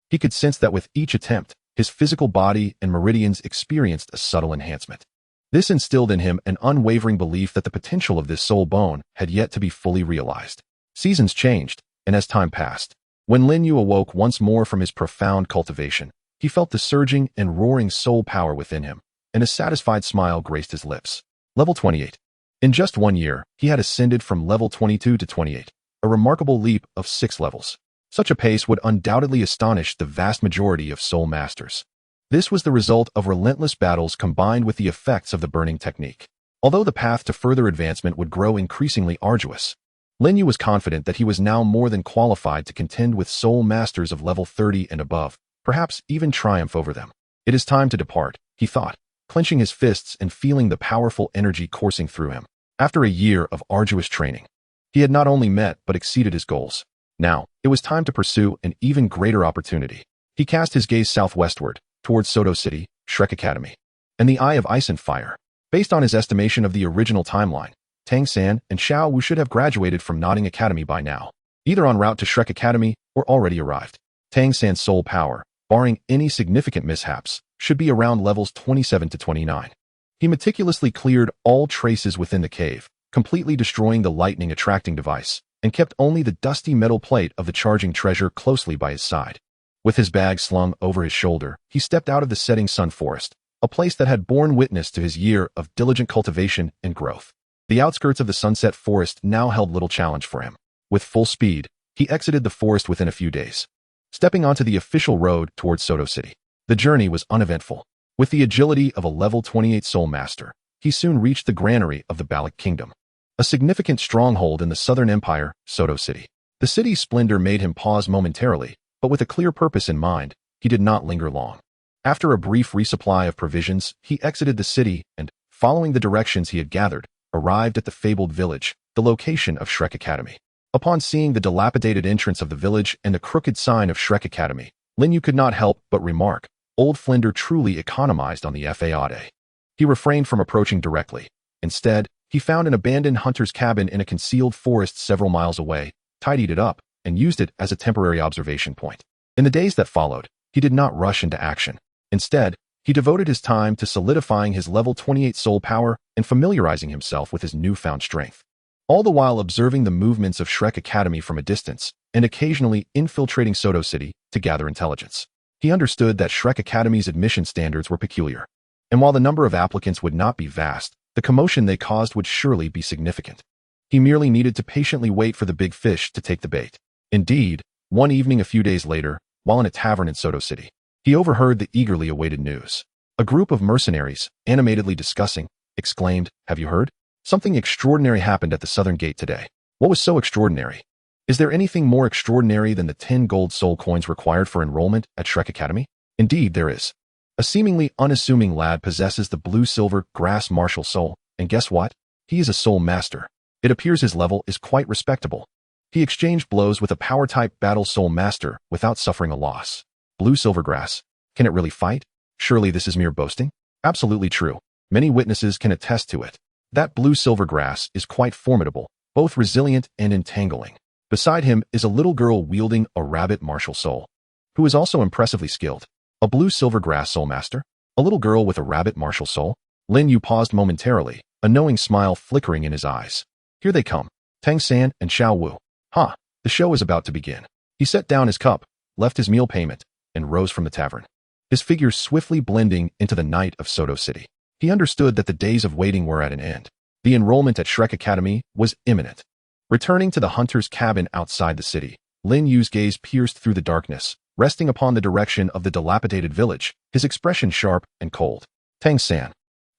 he could sense that with each attempt, his physical body and meridians experienced a subtle enhancement. This instilled in him an unwavering belief that the potential of this soul bone had yet to be fully realized. Seasons changed, and as time passed, when Lin Yu awoke once more from his profound cultivation, he felt the surging and roaring soul power within him, and a satisfied smile graced his lips. Level 28. In just 1 year, he had ascended from level 22 to 28, a remarkable leap of 6 levels. Such a pace would undoubtedly astonish the vast majority of soul masters. This was the result of relentless battles combined with the effects of the burning technique. Although the path to further advancement would grow increasingly arduous, Lin Yu was confident that he was now more than qualified to contend with soul masters of level 30 and above, perhaps even triumph over them. It is time to depart, he thought, clenching his fists and feeling the powerful energy coursing through him. After a year of arduous training, he had not only met but exceeded his goals. Now, it was time to pursue an even greater opportunity. He cast his gaze southwestward, towards Soto City, Shrek Academy, and the Eye of Ice and Fire. Based on his estimation of the original timeline, Tang San and Xiao Wu should have graduated from Nodding Academy by now, either en route to Shrek Academy or already arrived. Tang San's soul power, barring any significant mishaps, should be around levels 27 to 29. He meticulously cleared all traces within the cave, completely destroying the lightning attracting device, and kept only the dusty metal plate of the charging treasure closely by his side. With his bag slung over his shoulder, he stepped out of the setting sun forest, a place that had borne witness to his year of diligent cultivation and growth. The outskirts of the sunset forest now held little challenge for him. With full speed, he exited the forest within a few days, stepping onto the official road towards Soto City. The journey was uneventful. With the agility of a level 28 soul master, he soon reached the granary of the Balik Kingdom, a significant stronghold in the Southern Empire, Soto City. The city's splendor made him pause momentarily, but with a clear purpose in mind, he did not linger long. After a brief resupply of provisions, he exited the city and, following the directions he had gathered, arrived at the fabled village, the location of Shrek Academy. Upon seeing the dilapidated entrance of the village and the crooked sign of Shrek Academy, Lin Yu could not help but remark, old Flinder truly economized on the faude. He refrained from approaching directly. Instead, he found an abandoned hunter's cabin in a concealed forest several miles away, tidied it up, and used it as a temporary observation point. In the days that followed, he did not rush into action. Instead, he devoted his time to solidifying his level 28 soul power and familiarizing himself with his newfound strength, all the while observing the movements of Shrek Academy from a distance and occasionally infiltrating Soto City to gather intelligence. He understood that Shrek Academy's admission standards were peculiar, and while the number of applicants would not be vast, the commotion they caused would surely be significant. He merely needed to patiently wait for the big fish to take the bait. Indeed, one evening a few days later, while in a tavern in Soto City, he overheard the eagerly awaited news. A group of mercenaries, animatedly discussing, exclaimed, "Have you heard? Something extraordinary happened at the southern gate today. What was so extraordinary? Is there anything more extraordinary than the 10 gold soul coins required for enrollment at Shrek Academy? Indeed, there is. A seemingly unassuming lad possesses the blue-silver grass martial soul, and guess what? He is a soul master. It appears his level is quite respectable. He exchanged blows with a power-type battle soul master without suffering a loss. Blue-silver grass. Can it really fight? Surely this is mere boasting? Absolutely true. Many witnesses can attest to it. That blue-silver grass is quite formidable, both resilient and entangling. Beside him is a little girl wielding a rabbit martial soul, who is also impressively skilled. A blue-silver grass soul master? A little girl with a rabbit martial soul? Lin Yu paused momentarily, a knowing smile flickering in his eyes. Here they come. Tang San and Xiao Wu. The show is about to begin. He set down his cup, left his meal payment, and rose from the tavern. His figure swiftly blending into the night of Soto City. He understood that the days of waiting were at an end. The enrollment at Shrek Academy was imminent. Returning to the hunter's cabin outside the city, Lin Yu's gaze pierced through the darkness, resting upon the direction of the dilapidated village, his expression sharp and cold. Tang San,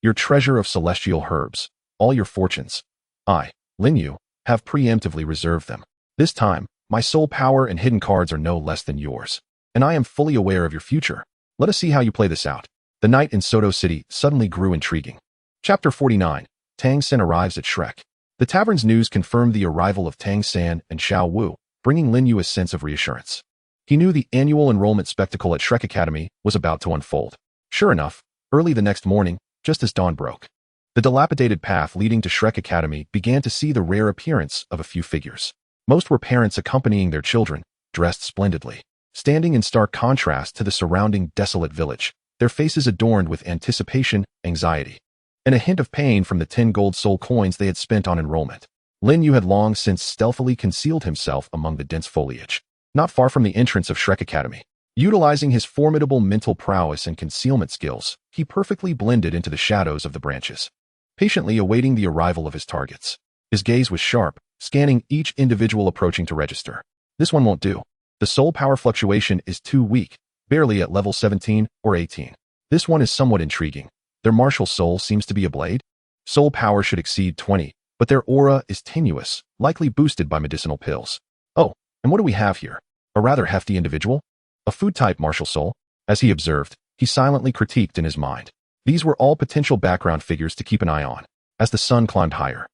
your treasure of celestial herbs, all your fortunes. I, Lin Yu, have preemptively reserved them. This time, my soul power and hidden cards are no less than yours, and I am fully aware of your future. Let us see how you play this out. The night in Soto City suddenly grew intriguing. Chapter 49. Tang San arrives at Shrek. The tavern's news confirmed the arrival of Tang San and Xiao Wu, bringing Lin Yu a sense of reassurance. He knew the annual enrollment spectacle at Shrek Academy was about to unfold. Sure enough, early the next morning, just as dawn broke, the dilapidated path leading to Shrek Academy began to see the rare appearance of a few figures. Most were parents accompanying their children, dressed splendidly, standing in stark contrast to the surrounding desolate village, their faces adorned with anticipation, anxiety, and a hint of pain from the 10 gold soul coins they had spent on enrollment. Lin Yu had long since stealthily concealed himself among the dense foliage, not far from the entrance of Shrek Academy. Utilizing his formidable mental prowess and concealment skills, he perfectly blended into the shadows of the branches, patiently awaiting the arrival of his targets. His gaze was sharp, scanning each individual approaching to register. This one won't do. The soul power fluctuation is too weak, barely at level 17 or 18. This one is somewhat intriguing. Their martial soul seems to be a blade. Soul power should exceed 20, but their aura is tenuous, likely boosted by medicinal pills. Oh, and what do we have here? A rather hefty individual? A food-type martial soul? As he observed, he silently critiqued in his mind. These were all potential background figures to keep an eye on. As the sun climbed higher,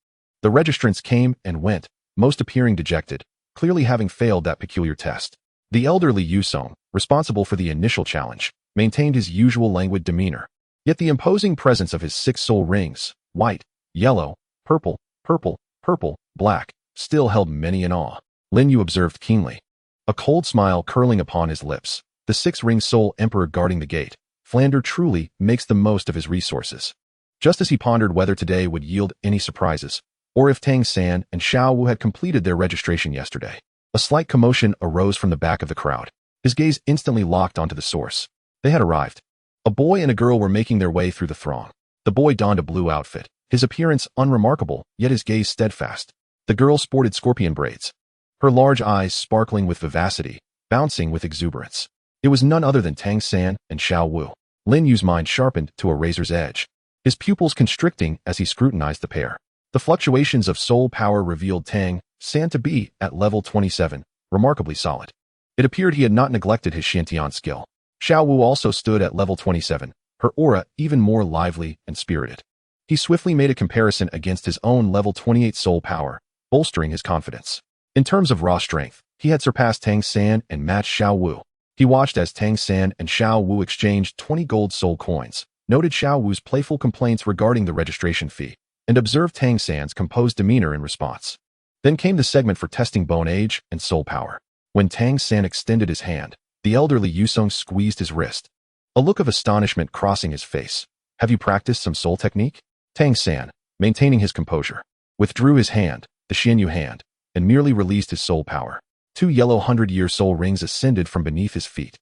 the registrants came and went, most appearing dejected, clearly having failed that peculiar test. The elderly Yusong, responsible for the initial challenge, maintained his usual languid demeanor. Yet the imposing presence of his 6 soul rings, white, yellow, purple, black, still held many in awe. Lin Yu observed keenly, a cold smile curling upon his lips. The 6-ring soul emperor guarding the gate, Flander truly makes the most of his resources. Just as he pondered whether today would yield any surprises, or if Tang San and Xiao Wu had completed their registration yesterday, a slight commotion arose from the back of the crowd. His gaze instantly locked onto the source. They had arrived. A boy and a girl were making their way through the throng. The boy donned a blue outfit, his appearance unremarkable, yet his gaze steadfast. The girl sported scorpion braids, her large eyes sparkling with vivacity, bouncing with exuberance. It was none other than Tang San and Xiao Wu. Lin Yu's mind sharpened to a razor's edge, his pupils constricting as he scrutinized the pair. The fluctuations of soul power revealed Tang San to be, at level 27, remarkably solid. It appeared he had not neglected his Shantian skill. Xiao Wu also stood at level 27, her aura even more lively and spirited. He swiftly made a comparison against his own level 28 soul power, bolstering his confidence. In terms of raw strength, he had surpassed Tang San and matched Xiao Wu. He watched as Tang San and Xiao Wu exchanged 20 gold soul coins, noted Xiao Wu's playful complaints regarding the registration fee, and observed Tang San's composed demeanor in response. Then came the segment for testing bone age and soul power. When Tang San extended his hand, the elderly Yusong squeezed his wrist, a look of astonishment crossing his face. Have you practiced some soul technique? Tang San, maintaining his composure, withdrew his hand, the Xianyu hand, and merely released his soul power. 2 yellow 100-year soul rings ascended from beneath his feet.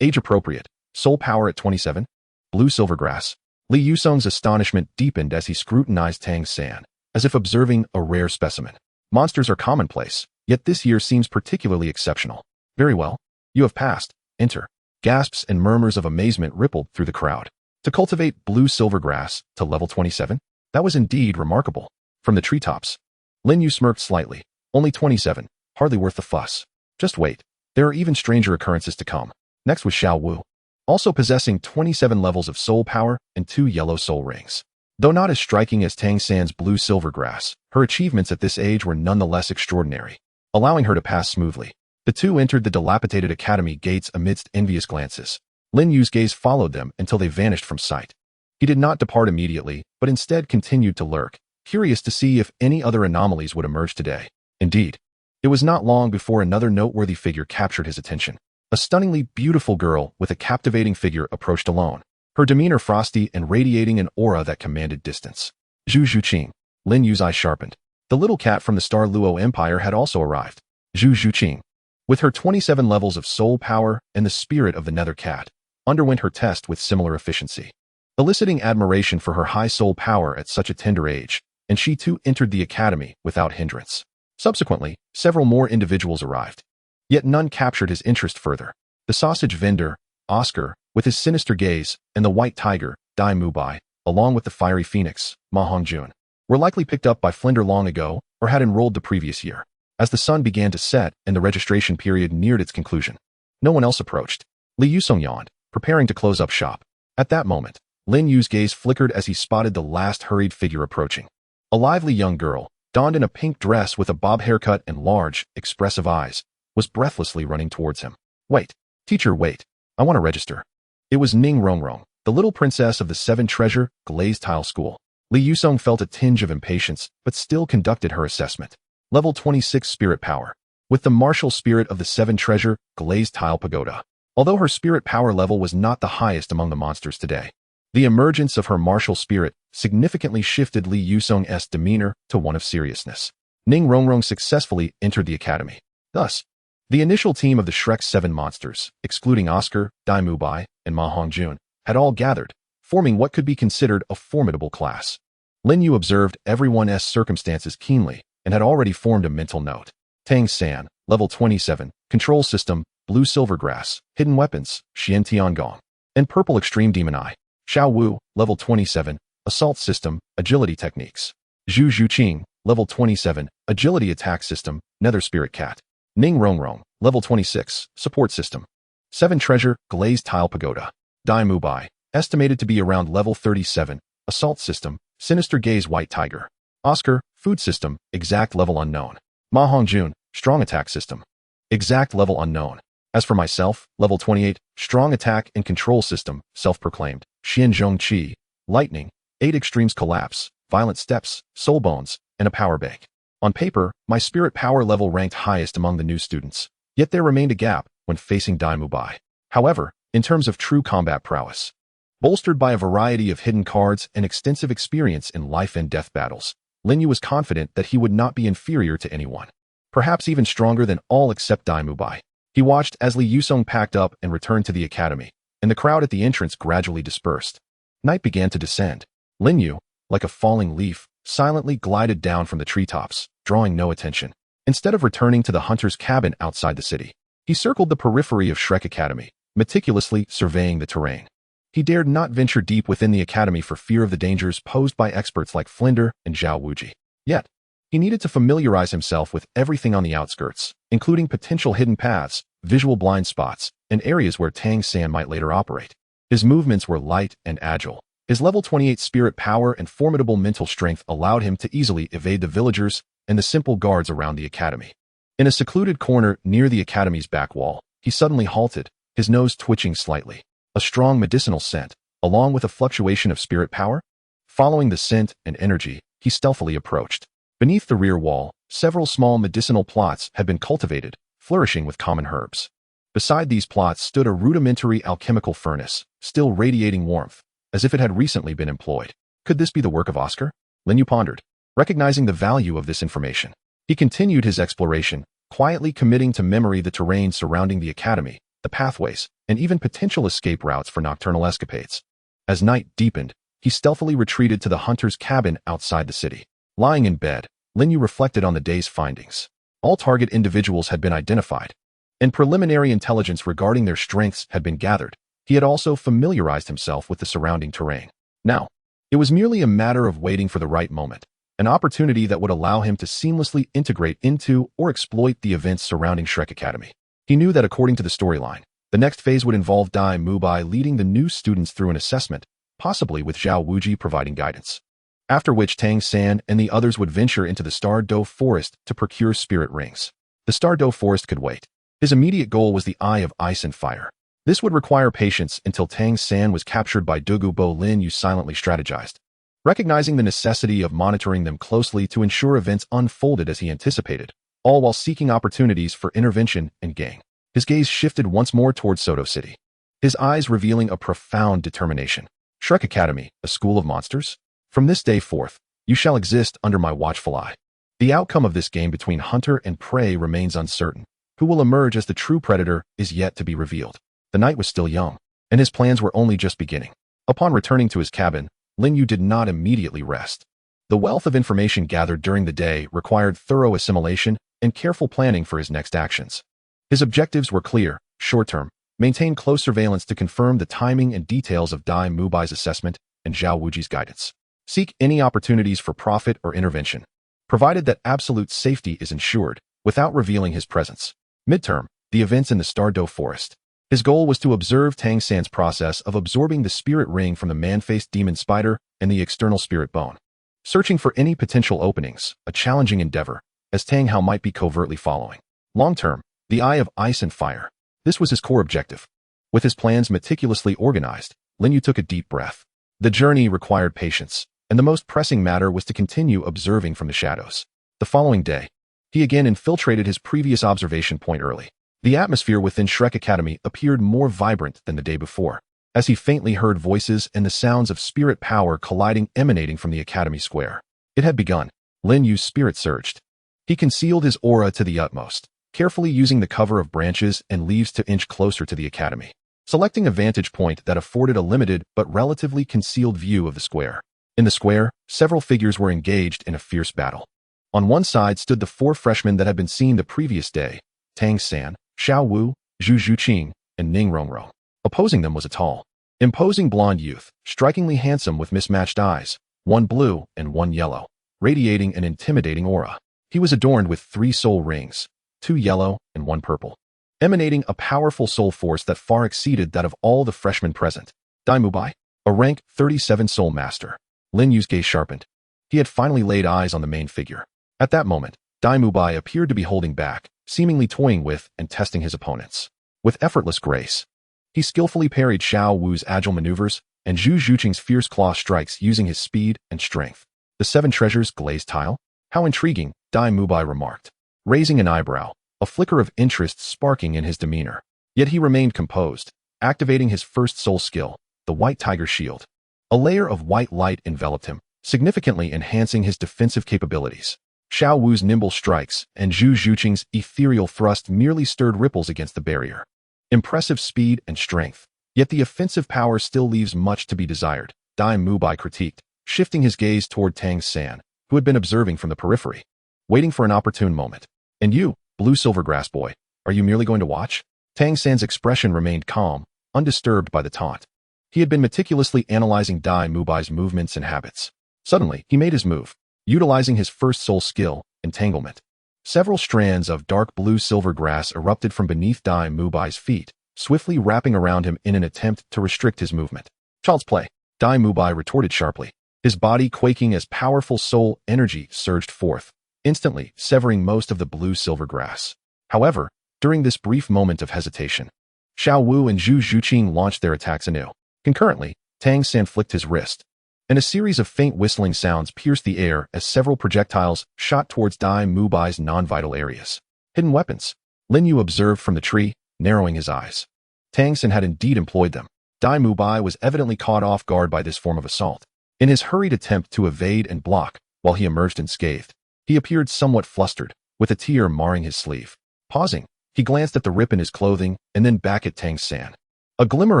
Age appropriate. Soul power at 27. Blue silver grass. Li Yusong's astonishment deepened as he scrutinized Tang San, as if observing a rare specimen. Monsters are commonplace, yet this year seems particularly exceptional. Very well. You have passed. Enter. Gasps and murmurs of amazement rippled through the crowd. To cultivate blue silver grass to level 27? That was indeed remarkable. From the treetops, Lin Yu smirked slightly. Only 27. Hardly worth the fuss. Just wait. There are even stranger occurrences to come. Next was Xiao Wu, also possessing 27 levels of soul power and 2 yellow soul rings. Though not as striking as Tang San's blue silver grass, her achievements at this age were nonetheless extraordinary, allowing her to pass smoothly. The two entered the dilapidated academy gates amidst envious glances. Lin Yu's gaze followed them until they vanished from sight. He did not depart immediately, but instead continued to lurk, curious to see if any other anomalies would emerge today. Indeed, it was not long before another noteworthy figure captured his attention. A stunningly beautiful girl with a captivating figure approached alone, her demeanor frosty and radiating an aura that commanded distance. Zhu Zhuqing. Lin Yu's eyes sharpened. The little cat from the Star Luo Empire had also arrived. Zhu Zhuqing, with her 27 levels of soul power and the spirit of the nether cat, underwent her test with similar efficiency, eliciting admiration for her high soul power at such a tender age, and she too entered the academy without hindrance. Subsequently, several more individuals arrived, yet none captured his interest further. The sausage vendor, Oscar, with his sinister gaze, and the white tiger, Dai Mubai, along with the fiery phoenix, Ma Hongjun, were likely picked up by Flinder long ago or had enrolled the previous year. As the sun began to set and the registration period neared its conclusion, no one else approached. Li Yusong yawned, preparing to close up shop. At that moment, Lin Yu's gaze flickered as he spotted the last hurried figure approaching. A lively young girl, donned in a pink dress with a bob haircut and large, expressive eyes, was breathlessly running towards him. Wait, teacher, wait. I want to register. It was Ning Rongrong, the little princess of the Seven Treasure Glazed Tile School. Li Yusong felt a tinge of impatience, but still conducted her assessment. Level 26 Spirit Power. With the martial spirit of the Seven Treasure Glazed Tile Pagoda. Although her spirit power level was not the highest among the monsters today, the emergence of her martial spirit significantly shifted Li Yusong's demeanor to one of seriousness. Ning Rongrong successfully entered the academy. Thus, the initial team of the Shrek's 7 monsters, excluding Oscar, Dai Mubai, and Ma Hongjun, had all gathered, forming what could be considered a formidable class. Lin Yu observed everyone's circumstances keenly and had already formed a mental note. Tang San, level 27, control system, blue silver grass, hidden weapons, Xian Tiangong, and purple extreme demon eye. Xiao Wu, level 27, assault system, agility techniques. Zhu Zhuqing, level 27, agility attack system, nether spirit cat. Ning Rongrong, level 26, support system. 7 treasure, glazed tile pagoda. Dai Mubai, estimated to be around level 37, assault system, sinister gaze white tiger. Oscar, food system, exact level unknown. Ma Hongjun, strong attack system. Exact level unknown. As for myself, level 28, strong attack and control system, self-proclaimed. Xian Zhong Qi, lightning, 8 extremes collapse, violent steps, soul bones, and a power bank. On paper, my spirit power level ranked highest among the new students, yet there remained a gap when facing Dai Mubai. However, in terms of true combat prowess, bolstered by a variety of hidden cards and extensive experience in life and death battles, Lin Yu was confident that he would not be inferior to anyone, perhaps even stronger than all except Dai Mubai. He watched as Li Yusong packed up and returned to the academy, and the crowd at the entrance gradually dispersed. Night began to descend. Lin Yu, like a falling leaf, silently glided down from the treetops, drawing no attention. Instead of returning to the hunter's cabin outside the city, he circled the periphery of Shrek Academy, meticulously surveying the terrain. He dared not venture deep within the academy for fear of the dangers posed by experts like Flinder and Zhao Wuji. Yet, he needed to familiarize himself with everything on the outskirts, including potential hidden paths, visual blind spots, and areas where Tang San might later operate. His movements were light and agile. His level 28 spirit power and formidable mental strength allowed him to easily evade the villagers and the simple guards around the academy. In a secluded corner near the academy's back wall, he suddenly halted, his nose twitching slightly. A strong medicinal scent, along with a fluctuation of spirit power? Following the scent and energy, he stealthily approached. Beneath the rear wall, several small medicinal plots had been cultivated, flourishing with common herbs. Beside these plots stood a rudimentary alchemical furnace, still radiating warmth, as if it had recently been employed. Could this be the work of Oscar? Lin Yu pondered, recognizing the value of this information. He continued his exploration, quietly committing to memory the terrain surrounding the academy, the pathways, and even potential escape routes for nocturnal escapades. As night deepened, he stealthily retreated to the hunter's cabin outside the city. Lying in bed, Lin Yu reflected on the day's findings. All target individuals had been identified, and preliminary intelligence regarding their strengths had been gathered. He had also familiarized himself with the surrounding terrain. Now, It was merely a matter of waiting for the right moment, an opportunity that would allow him to seamlessly integrate into or exploit the events surrounding Shrek Academy. He knew that according to the storyline, the next phase would involve Dai Mubai leading the new students through an assessment, possibly with Zhao Wuji providing guidance. After which Tang San and the others would venture into the Star Do Forest to procure spirit rings. The Star Do Forest could wait. His immediate goal was the Eye of Ice and Fire. This would require patience until Tang San was captured by Dugu Bo Lin Yu silently strategized. Recognizing the necessity of monitoring them closely to ensure events unfolded as he anticipated, all while seeking opportunities for intervention and gain. His gaze shifted once more towards Soto City, his eyes revealing a profound determination. Shrek Academy, a school of monsters? From this day forth, you shall exist under my watchful eye. The outcome of this game between hunter and prey remains uncertain. Who will emerge as the true predator is yet to be revealed. The night was still young, and his plans were only just beginning. Upon returning to his cabin, Lin Yu did not immediately rest. The wealth of information gathered during the day required thorough assimilation and careful planning for his next actions. His objectives were clear, short-term, maintain close surveillance to confirm the timing and details of Dai Mubai's assessment and Zhao Wuji's guidance. Seek any opportunities for profit or intervention, provided that absolute safety is ensured, without revealing his presence. Midterm, the events in the Star Do Forest. His goal was to observe Tang San's process of absorbing the spirit ring from the man-faced demon spider and the external spirit bone. Searching for any potential openings, a challenging endeavor, as Tang Hao might be covertly following. Long-term, the Eye of Ice and Fire. This was his core objective. With his plans meticulously organized, Lin Yu took a deep breath. The journey required patience, and the most pressing matter was to continue observing from the shadows. The following day, he again infiltrated his previous observation point early. The atmosphere within Shrek Academy appeared more vibrant than the day before, as he faintly heard voices and the sounds of spirit power colliding emanating from the Academy Square. It had begun. Lin Yu's spirit surged. He concealed his aura to the utmost, carefully using the cover of branches and leaves to inch closer to the Academy, selecting a vantage point that afforded a limited but relatively concealed view of the square. In the square, several figures were engaged in a fierce battle. On one side stood the 4 freshmen that had been seen the previous day, Tang San, Xiao Wu, Zhu Zhuqing, and Ning Rongrong. Opposing them was a tall, imposing blonde youth, strikingly handsome with mismatched eyes, one blue and one yellow, radiating an intimidating aura. He was adorned with 3 soul rings, 2 yellow and 1 purple, emanating a powerful soul force that far exceeded that of all the freshmen present. Dai Mubai, a rank 37 soul master. Lin Yu's gaze sharpened. He had finally laid eyes on the main figure. At that moment, Dai Mubai appeared to be holding back, seemingly toying with and testing his opponents. With effortless grace, he skillfully parried Xiao Wu's agile maneuvers and Zhu Zhuqing's fierce claw strikes using his speed and strength. The 7 treasures glazed tile? How intriguing, Dai Mubai remarked, raising an eyebrow, a flicker of interest sparking in his demeanor. Yet he remained composed, activating his first soul skill, the White Tiger Shield. A layer of white light enveloped him, significantly enhancing his defensive capabilities. Xiao Wu's nimble strikes and Zhu Zhuqing's ethereal thrust merely stirred ripples against the barrier. Impressive speed and strength, yet the offensive power still leaves much to be desired, Dai Mubai critiqued, shifting his gaze toward Tang San, who had been observing from the periphery, waiting for an opportune moment. And you, blue silvergrass boy, are you merely going to watch? Tang San's expression remained calm, undisturbed by the taunt. He had been meticulously analyzing Dai Mubai's movements and habits. Suddenly, he made his move, utilizing his first soul skill, Entanglement. Several strands of dark blue silver grass erupted from beneath Dai Mubai's feet, swiftly wrapping around him in an attempt to restrict his movement. Child's play, Dai Mubai retorted sharply, his body quaking as powerful soul energy surged forth, instantly severing most of the blue silver grass. However, during this brief moment of hesitation, Xiao Wu and Zhu Zhuqing launched their attacks anew. Concurrently, Tang San flicked his wrist, and a series of faint whistling sounds pierced the air as several projectiles shot towards Dai Mubai's non-vital areas. Hidden weapons, Lin Yu observed from the tree, narrowing his eyes. Tang San had indeed employed them. Dai Mubai was evidently caught off guard by this form of assault. In his hurried attempt to evade and block, while he emerged unscathed, he appeared somewhat flustered, with a tear marring his sleeve. Pausing, he glanced at the rip in his clothing and then back at Tang San, a glimmer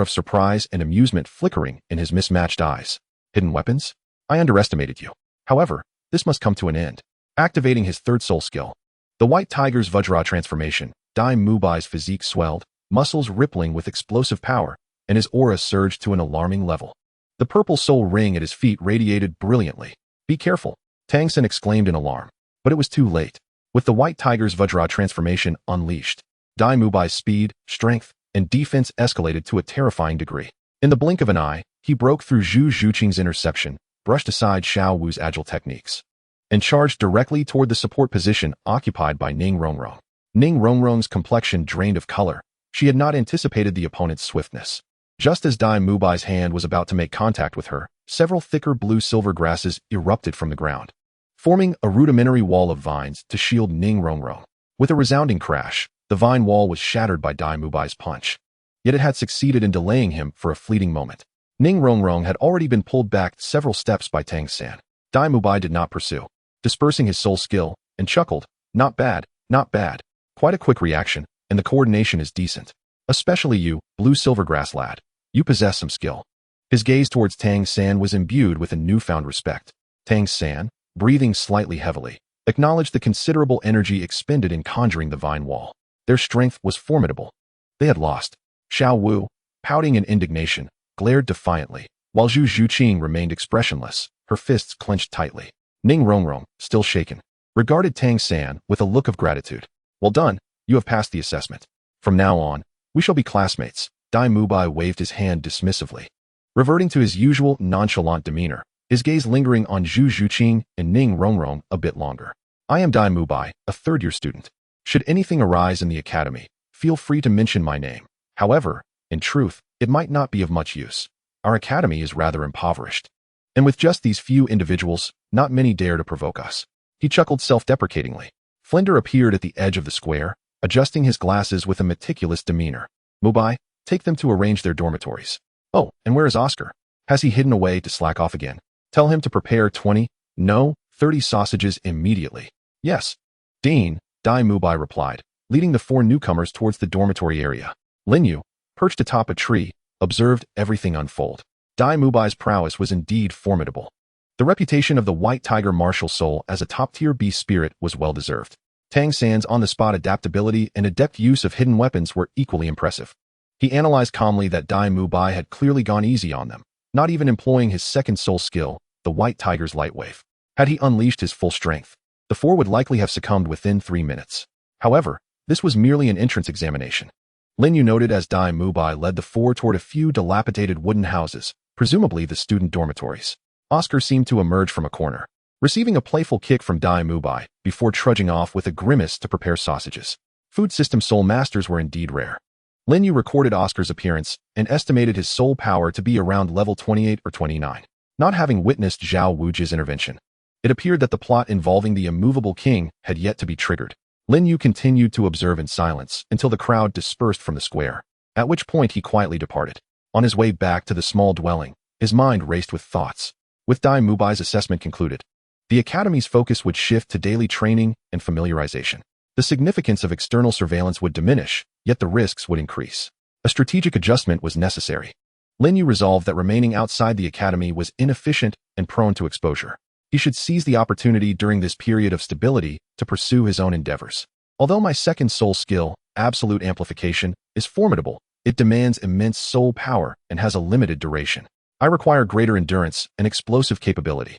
of surprise and amusement flickering in his mismatched eyes. Hidden weapons? I underestimated you. However, this must come to an end. Activating his 3rd soul skill, the White Tiger's Vajra transformation, Dai Mubai's physique swelled, muscles rippling with explosive power, and his aura surged to an alarming level. The purple soul ring at his feet radiated brilliantly. "Be careful," Tang San exclaimed in alarm. But it was too late. With the White Tiger's Vajra transformation unleashed, Dai Mubai's speed, strength, and defense escalated to a terrifying degree. In the blink of an eye, he broke through Zhu Zhuqing's interception, brushed aside Xiao Wu's agile techniques, and charged directly toward the support position occupied by Ning Rongrong. Ning Rongrong's complexion drained of color. She had not anticipated the opponent's swiftness. Just as Dai Mubai's hand was about to make contact with her, several thicker blue-silver grasses erupted from the ground, forming a rudimentary wall of vines to shield Ning Rongrong. With a resounding crash, the vine wall was shattered by Dai Mubai's punch. Yet it had succeeded in delaying him for a fleeting moment. Ning Rongrong had already been pulled back several steps by Tang San. Dai Mubai did not pursue, dispersing his soul skill, and chuckled, "Not bad, not bad. Quite a quick reaction, and the coordination is decent. Especially you, blue-silver grass lad. You possess some skill." His gaze towards Tang San was imbued with a newfound respect. Tang San, breathing slightly heavily, acknowledged the considerable energy expended in conjuring the vine wall. Their strength was formidable. They had lost. Xiao Wu, pouting in indignation, glared defiantly, while Zhu Zhuqing remained expressionless, her fists clenched tightly. Ning Rongrong, still shaken, regarded Tang San with a look of gratitude. "Well done, you have passed the assessment. From now on, we shall be classmates." Dai Mubai waved his hand dismissively. Reverting to his usual nonchalant demeanor, his gaze lingering on Zhu Zhuqing and Ning Rongrong a bit longer. "I am Dai Mubai, a third-year student. Should anything arise in the academy, feel free to mention my name. However, in truth, it might not be of much use. Our academy is rather impoverished. And with just these few individuals, not many dare to provoke us." He chuckled self-deprecatingly. Flender appeared at the edge of the square, adjusting his glasses with a meticulous demeanor. "Mubai, take them to arrange their dormitories. Oh, and where is Oscar? Has he hidden away to slack off again? Tell him to prepare 20, no, 30 sausages immediately." "Yes, Dean," Dai Mubai replied, leading the four newcomers towards the dormitory area. Lin Yu, perched atop a tree, observed everything unfold. Dai Mubai's prowess was indeed formidable. The reputation of the White Tiger martial soul as a top-tier beast spirit was well-deserved. Tang San's on-the-spot adaptability and adept use of hidden weapons were equally impressive. He analyzed calmly that Dai Mubai had clearly gone easy on them, not even employing his second soul skill, the White Tiger's light wave. Had he unleashed his full strength, the four would likely have succumbed within 3 minutes. However, this was merely an entrance examination. Lin Yu noted as Dai Mubai led the four toward a few dilapidated wooden houses, presumably the student dormitories. Oscar seemed to emerge from a corner, receiving a playful kick from Dai Mubai before trudging off with a grimace to prepare sausages. Food system soul masters were indeed rare. Lin Yu recorded Oscar's appearance and estimated his soul power to be around level 28 or 29. Not having witnessed Xiao Wu's intervention, it appeared that the plot involving the immovable king had yet to be triggered. Lin Yu continued to observe in silence until the crowd dispersed from the square, at which point he quietly departed. On his way back to the small dwelling, his mind raced with thoughts. With Dai Mubai's assessment concluded, the academy's focus would shift to daily training and familiarization. The significance of external surveillance would diminish, yet the risks would increase. A strategic adjustment was necessary. Lin Yu resolved that remaining outside the academy was inefficient and prone to exposure. He should seize the opportunity during this period of stability to pursue his own endeavors. Although my second soul skill, absolute amplification, is formidable, it demands immense soul power and has a limited duration. I require greater endurance and explosive capability.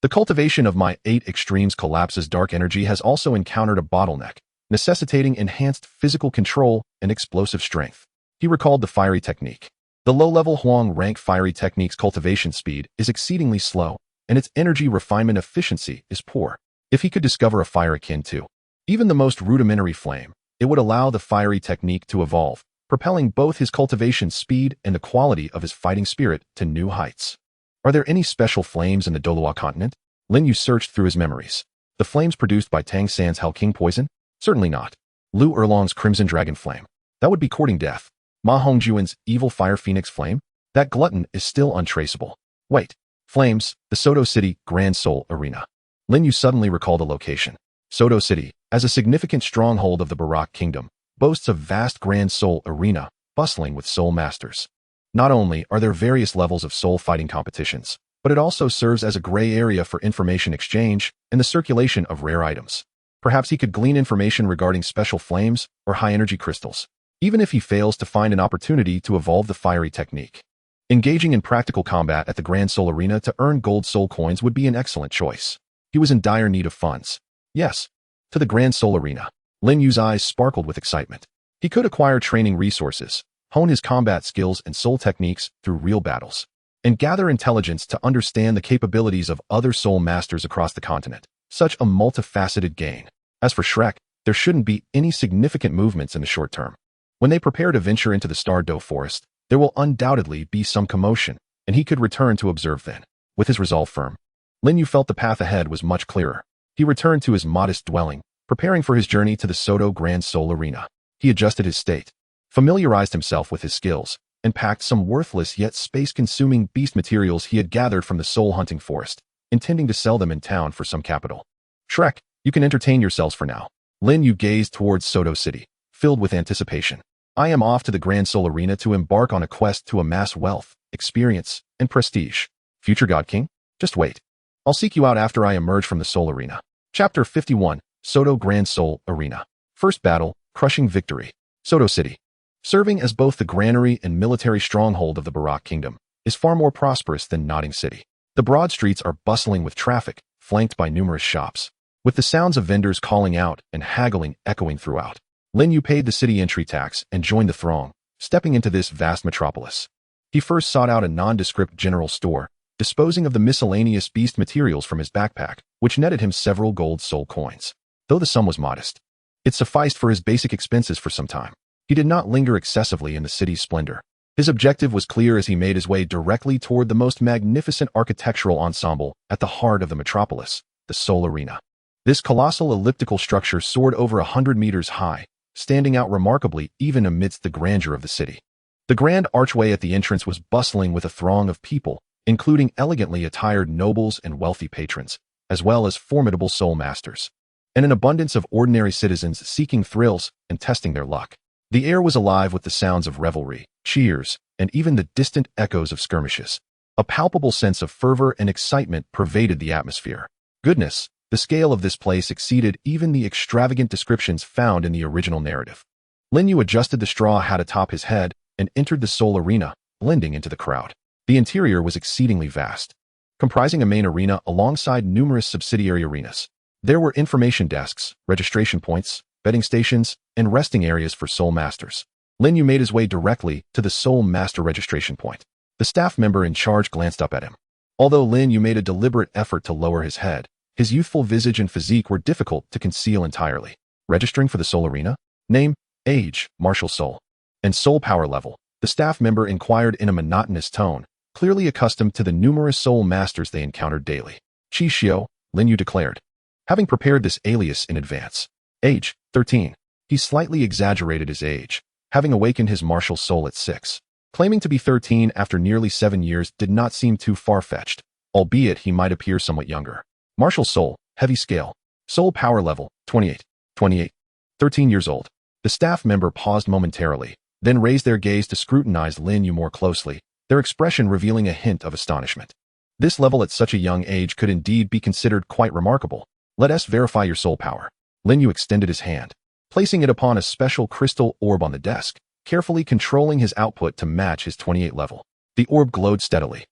The cultivation of my 8 extremes collapses dark energy has also encountered a bottleneck, necessitating enhanced physical control and explosive strength. He recalled the fiery technique. The low-level Huang rank fiery technique's cultivation speed is exceedingly slow, and its energy refinement efficiency is poor. If he could discover a fire akin to even the most rudimentary flame, it would allow the fiery technique to evolve, propelling both his cultivation speed and the quality of his fighting spirit to new heights. Are there any special flames in the Douluo continent? Lin Yu searched through his memories. The flames produced by Tang San's Hell King poison? Certainly not. Lu Erlong's Crimson Dragon Flame? That would be courting death. Ma Hongjuan's Evil Fire Phoenix Flame? That glutton is still untraceable. Wait. Flames, the Soto City Grand Soul Arena. Lin Yu suddenly recalled a location. Soto City, as a significant stronghold of the Barak Kingdom, boasts a vast Grand Soul Arena, bustling with soul masters. Not only are there various levels of soul fighting competitions, but it also serves as a gray area for information exchange and the circulation of rare items. Perhaps he could glean information regarding special flames or high-energy crystals, even if he fails to find an opportunity to evolve the fiery technique. Engaging in practical combat at the Grand Soul Arena to earn gold soul coins would be an excellent choice. He was in dire need of funds. Yes, to the Grand Soul Arena. Lin Yu's eyes sparkled with excitement. He could acquire training resources, hone his combat skills and soul techniques through real battles, and gather intelligence to understand the capabilities of other soul masters across the continent. Such a multifaceted gain. As for Shrek, there shouldn't be any significant movements in the short term. When they prepare to venture into the Star Doe Forest, there will undoubtedly be some commotion, and he could return to observe then. With his resolve firm, Lin Yu felt the path ahead was much clearer. He returned to his modest dwelling, preparing for his journey to the Soto Grand Soul Arena. He adjusted his state, familiarized himself with his skills, and packed some worthless yet space-consuming beast materials he had gathered from the soul hunting forest, intending to sell them in town for some capital. Shrek, you can entertain yourselves for now. Lin Yu gazed towards Soto City, filled with anticipation. I am off to the Grand Soul Arena to embark on a quest to amass wealth, experience, and prestige. Future God King? Just wait. I'll seek you out after I emerge from the Soul Arena. Chapter 51, Soto Grand Soul Arena. First battle, crushing victory. Soto City. Serving as both the granary and military stronghold of the Barak Kingdom, is far more prosperous than Nodding City. The broad streets are bustling with traffic, flanked by numerous shops, with the sounds of vendors calling out and haggling echoing throughout. Lin Yu paid the city entry tax and joined the throng, stepping into this vast metropolis. He first sought out a nondescript general store, disposing of the miscellaneous beast materials from his backpack, which netted him several gold soul coins. Though the sum was modest, it sufficed for his basic expenses for some time. He did not linger excessively in the city's splendor. His objective was clear as he made his way directly toward the most magnificent architectural ensemble at the heart of the metropolis, the Soul Arena. This colossal elliptical structure soared over 100 meters high, standing out remarkably even amidst the grandeur of the city. The grand archway at the entrance was bustling with a throng of people, including elegantly attired nobles and wealthy patrons, as well as formidable soul masters, and an abundance of ordinary citizens seeking thrills and testing their luck. The air was alive with the sounds of revelry, cheers, and even the distant echoes of skirmishes. A palpable sense of fervor and excitement pervaded the atmosphere. Goodness, the scale of this place exceeded even the extravagant descriptions found in the original narrative. Lin Yu adjusted the straw hat atop his head and entered the Soul Arena, blending into the crowd. The interior was exceedingly vast, comprising a main arena alongside numerous subsidiary arenas. There were information desks, registration points, betting stations, and resting areas for soul masters. Lin Yu made his way directly to the soul master registration point. The staff member in charge glanced up at him. Although Lin Yu made a deliberate effort to lower his head, his youthful visage and physique were difficult to conceal entirely. Registering for the Soul Arena? Name, age, martial soul, and soul power level. The staff member inquired in a monotonous tone, clearly accustomed to the numerous soul masters they encountered daily. Chi Xiao, Lin Yu declared, having prepared this alias in advance. Age, 13. He slightly exaggerated his age, having awakened his martial soul at 6. Claiming to be 13 after nearly 7 years did not seem too far-fetched, albeit he might appear somewhat younger. Martial soul, heavy scale. Soul power level, 28. 28. 13 years old. The staff member paused momentarily, then raised their gaze to scrutinize Lin Yu more closely, their expression revealing a hint of astonishment. This level at such a young age could indeed be considered quite remarkable. Let us verify your soul power. Lin Yu extended his hand, placing it upon a special crystal orb on the desk, carefully controlling his output to match his 28 level. The orb glowed steadily.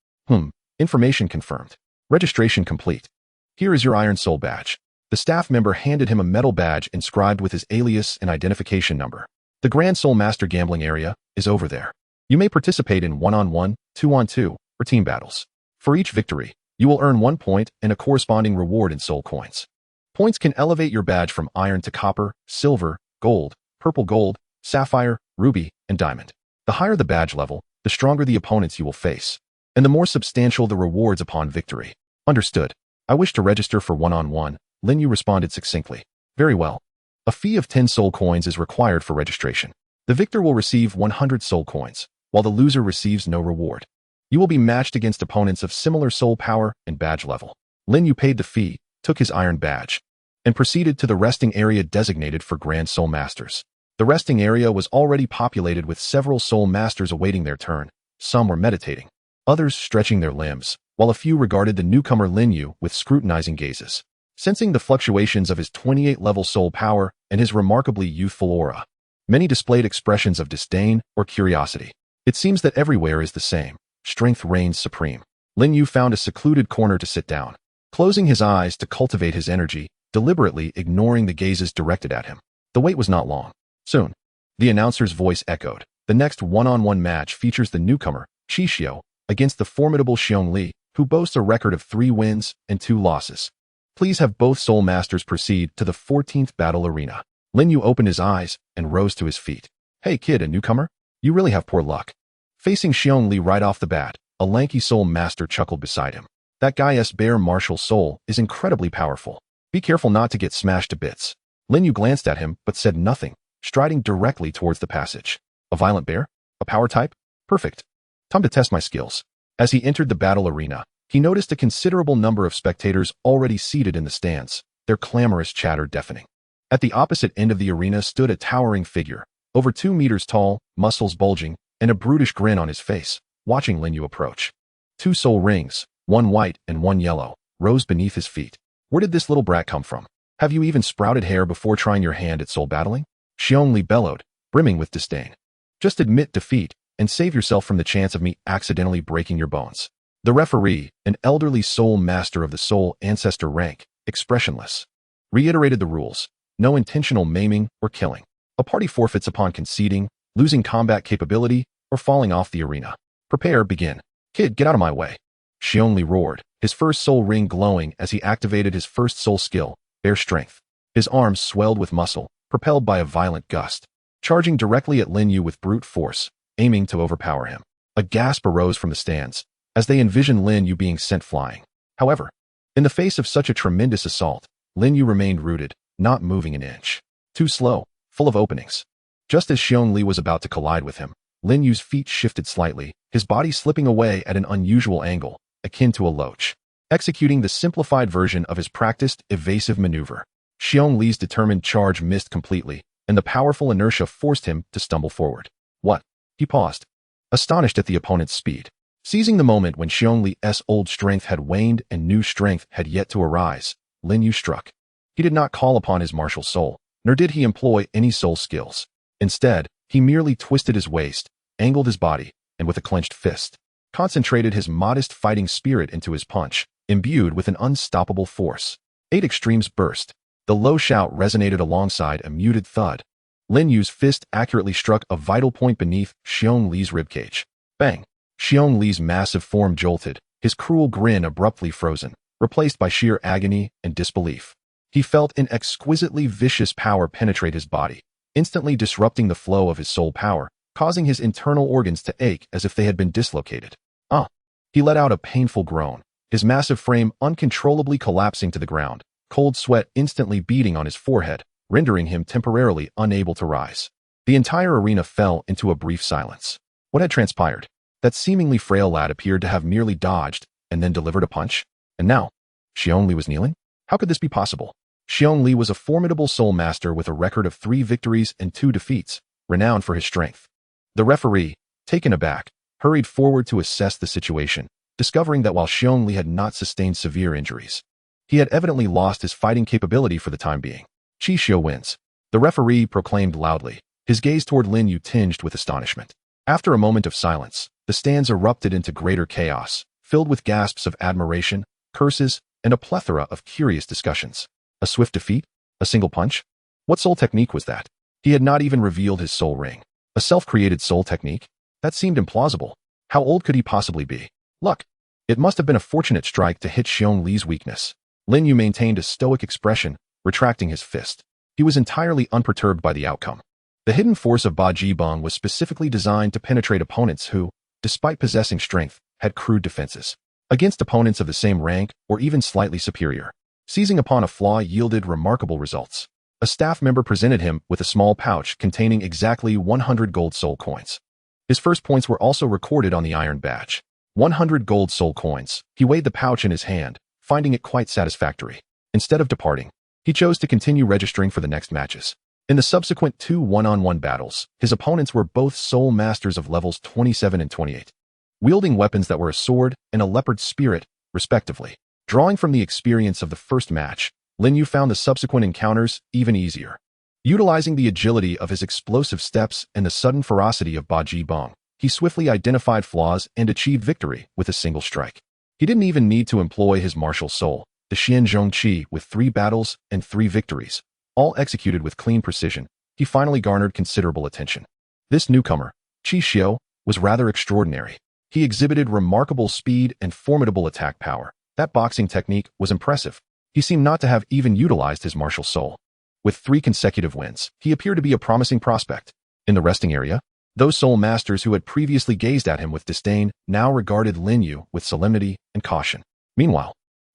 Information confirmed. Registration complete. Here is your Iron Soul badge. The staff member handed him a metal badge inscribed with his alias and identification number. The Grand Soul Master gambling area is over there. You may participate in 1-on-1, 2-on-2, or team battles. For each victory, you will earn 1 point and a corresponding reward in soul coins. Points can elevate your badge from iron to copper, silver, gold, purple gold, sapphire, ruby, and diamond. The higher the badge level, the stronger the opponents you will face, and the more substantial the rewards upon victory. Understood. I wish to register for 1-on-1, Lin Yu responded succinctly. Very well. A fee of 10 soul coins is required for registration. The victor will receive 100 soul coins, while the loser receives no reward. You will be matched against opponents of similar soul power and badge level. Lin Yu paid the fee, took his iron badge, and proceeded to the resting area designated for Grand Soul Masters. The resting area was already populated with several soul masters awaiting their turn. Some were meditating, others stretching their limbs, while a few regarded the newcomer Lin Yu with scrutinizing gazes. Sensing the fluctuations of his 28-level soul power and his remarkably youthful aura, many displayed expressions of disdain or curiosity. It seems that everywhere is the same. strength reigns supreme. Lin Yu found a secluded corner to sit down, closing his eyes to cultivate his energy, deliberately ignoring the gazes directed at him. The wait was not long. Soon, the announcer's voice echoed. The next one-on-one match features the newcomer, Qi Xiu, against the formidable Xiong Li, who boasts a record of 3 wins and 2 losses. Please have both Soul Masters proceed to the 14th battle arena. Lin Yu opened his eyes and rose to his feet. Hey kid, a newcomer? You really have poor luck. Facing Xiong Li right off the bat, a lanky Soul Master chuckled beside him. That guy's bare martial soul is incredibly powerful. Be careful not to get smashed to bits. Lin Yu glanced at him but said nothing, striding directly towards the passage. A violent bear? A power type? Perfect. Time to test my skills. As he entered the battle arena, he noticed a considerable number of spectators already seated in the stands, their clamorous chatter deafening. At the opposite end of the arena stood a towering figure, over 2 meters tall, muscles bulging, and a brutish grin on his face, watching Lin Yu approach. 2 soul rings, one white and one yellow, rose beneath his feet. Where did this little brat come from? Have you even sprouted hair before trying your hand at soul battling? Xiong Li bellowed, brimming with disdain. Just admit defeat, and save yourself from the chance of me accidentally breaking your bones. The referee, an elderly soul master of the soul ancestor rank, expressionless, reiterated the rules. No intentional maiming or killing. A party forfeits upon conceding, losing combat capability, or falling off the arena. Prepare, begin. Kid, get out of my way. Xiong Li roared, his first soul ring glowing as he activated his first soul skill, Bear Strength. His arms swelled with muscle, propelled by a violent gust, charging directly at Lin Yu with brute force, aiming to overpower him. A gasp arose from the stands, as they envisioned Lin Yu being sent flying. However, in the face of such a tremendous assault, Lin Yu remained rooted, not moving an inch. Too slow, full of openings. Just as Xiong Li was about to collide with him, Lin Yu's feet shifted slightly, his body slipping away at an unusual angle, akin to a loach. Executing the simplified version of his practiced, evasive maneuver, Xiong Li's determined charge missed completely, and the powerful inertia forced him to stumble forward. What? He paused, astonished at the opponent's speed. Seizing the moment when Xiong Li's old strength had waned and new strength had yet to arise, Lin Yu struck. He did not call upon his martial soul, nor did he employ any soul skills. Instead, he merely twisted his waist, angled his body, and with a clenched fist, concentrated his modest fighting spirit into his punch, imbued with an unstoppable force. 8 extremes burst. The low shout resonated alongside a muted thud. Lin Yu's fist accurately struck a vital point beneath Xiong Li's ribcage. Bang! Xiong Li's massive form jolted, his cruel grin abruptly frozen, replaced by sheer agony and disbelief. He felt an exquisitely vicious power penetrate his body, instantly disrupting the flow of his soul power, causing his internal organs to ache as if they had been dislocated. He let out a painful groan, his massive frame uncontrollably collapsing to the ground, cold sweat instantly beading on his forehead, rendering him temporarily unable to rise. The entire arena fell into a brief silence. What had transpired? That seemingly frail lad appeared to have merely dodged and then delivered a punch. And now, Xiong Li was kneeling? How could this be possible? Xiong Li was a formidable soul master with a record of 3 victories and 2 defeats, renowned for his strength. The referee, taken aback, hurried forward to assess the situation, discovering that while Xiong Li had not sustained severe injuries, he had evidently lost his fighting capability for the time being. Qi Xiu wins. The referee proclaimed loudly, his gaze toward Lin Yu tinged with astonishment. After a moment of silence, the stands erupted into greater chaos, filled with gasps of admiration, curses, and a plethora of curious discussions. A swift defeat? A single punch? What soul technique was that? He had not even revealed his soul ring. A self-created soul technique? That seemed implausible. How old could he possibly be? Luck. It must have been a fortunate strike to hit Xiong Li's weakness. Lin Yu maintained a stoic expression, retracting his fist. He was entirely unperturbed by the outcome. The hidden force of Ba Ji Bong was specifically designed to penetrate opponents who, despite possessing strength, had crude defenses. Against opponents of the same rank or even slightly superior, seizing upon a flaw yielded remarkable results. A staff member presented him with a small pouch containing exactly 100 gold soul coins. His first points were also recorded on the iron badge. 100 gold soul coins. He weighed the pouch in his hand, finding it quite satisfactory. Instead of departing, he chose to continue registering for the next matches. In the subsequent 2 one-on-one battles, his opponents were both soul masters of levels 27 and 28, wielding weapons that were a sword and a leopard spirit, respectively. Drawing from the experience of the first match, Lin Yu found the subsequent encounters even easier. Utilizing the agility of his explosive steps and the sudden ferocity of Ba Ji Bong, He swiftly identified flaws and achieved victory with a single strike. He didn't even need to employ his martial soul, the Xianzhong Qi, with 3 battles and 3 victories, all executed with clean precision. He finally garnered considerable attention. This newcomer, Qi Xiu, was rather extraordinary. He exhibited remarkable speed and formidable attack power. That boxing technique was impressive. He seemed not to have even utilized his martial soul. With 3 consecutive wins, he appeared to be a promising prospect. In the resting area, those soul masters who had previously gazed at him with disdain now regarded Lin Yu with solemnity and caution. Meanwhile,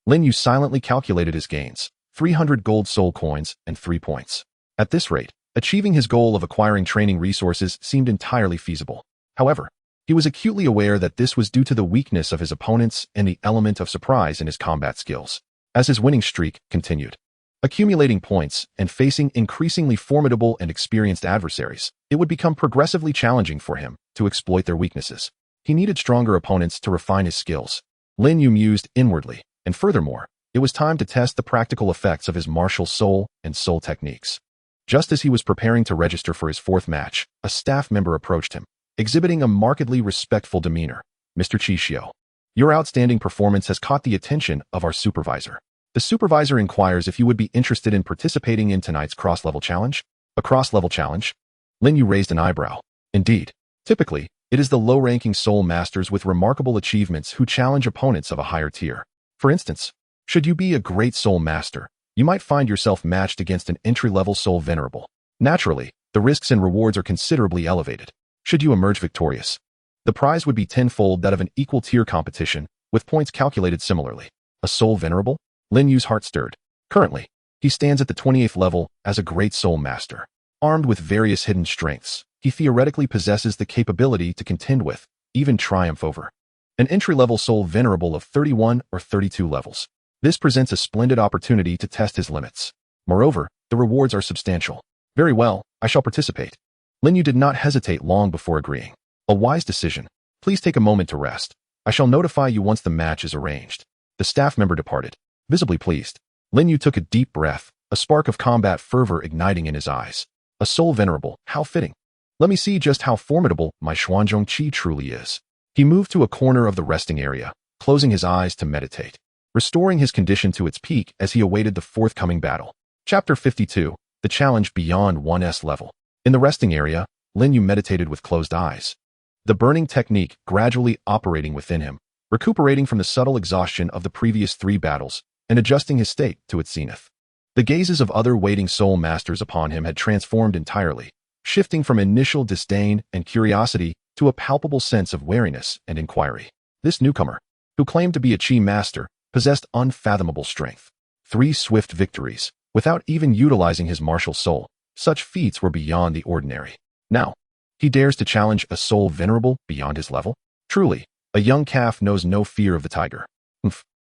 Lin Yu silently calculated his gains, 300 gold soul coins and 3 points. At this rate, achieving his goal of acquiring training resources seemed entirely feasible. However, he was acutely aware that this was due to the weakness of his opponents and the element of surprise in his combat skills. As his winning streak continued, accumulating points and facing increasingly formidable and experienced adversaries, it would become progressively challenging for him to exploit their weaknesses. He needed stronger opponents to refine his skills. Lin Yu mused inwardly, and furthermore, it was time to test the practical effects of his martial soul and soul techniques. Just as he was preparing to register for his 4th match, a staff member approached him, exhibiting a markedly respectful demeanor. "Mr. Qi Xiu, your outstanding performance has caught the attention of our supervisor. The supervisor inquires if you would be interested in participating in tonight's cross-level challenge." "A cross-level challenge?" Lin Yu raised an eyebrow. Indeed, typically, it is the low-ranking soul masters with remarkable achievements who challenge opponents of a higher tier. For instance, should you be a great soul master, you might find yourself matched against an entry-level soul venerable. Naturally, the risks and rewards are considerably elevated. Should you emerge victorious, the prize would be tenfold that of an equal-tier competition, with points calculated similarly. A soul venerable? Lin Yu's heart stirred. Currently, he stands at the 28th level as a great soul master. Armed with various hidden strengths, he theoretically possesses the capability to contend with, even triumph over, an entry-level soul venerable of 31 or 32 levels. This presents a splendid opportunity to test his limits. Moreover, the rewards are substantial. Very well, I shall participate. Lin Yu did not hesitate long before agreeing. A wise decision. Please take a moment to rest. I shall notify you once the match is arranged. The staff member departed, visibly pleased. Lin Yu took a deep breath, a spark of combat fervor igniting in his eyes. A soul venerable, how fitting. Let me see just how formidable my Xuanzhong Qi truly is. He moved to a corner of the resting area, closing his eyes to meditate, restoring his condition to its peak as he awaited the forthcoming battle. Chapter 52, The Challenge Beyond 1S Level. In the resting area, Lin Yu meditated with closed eyes, the burning technique gradually operating within him, recuperating from the subtle exhaustion of the previous 3 battles and adjusting his state to its zenith. The gazes of other waiting soul masters upon him had transformed entirely, shifting from initial disdain and curiosity to a palpable sense of wariness and inquiry. This newcomer, who claimed to be a Qi master, possessed unfathomable strength. 3 swift victories, without even utilizing his martial soul. Such feats were beyond the ordinary. Now, he dares to challenge a soul venerable beyond his level? Truly, a young calf knows no fear of the tiger.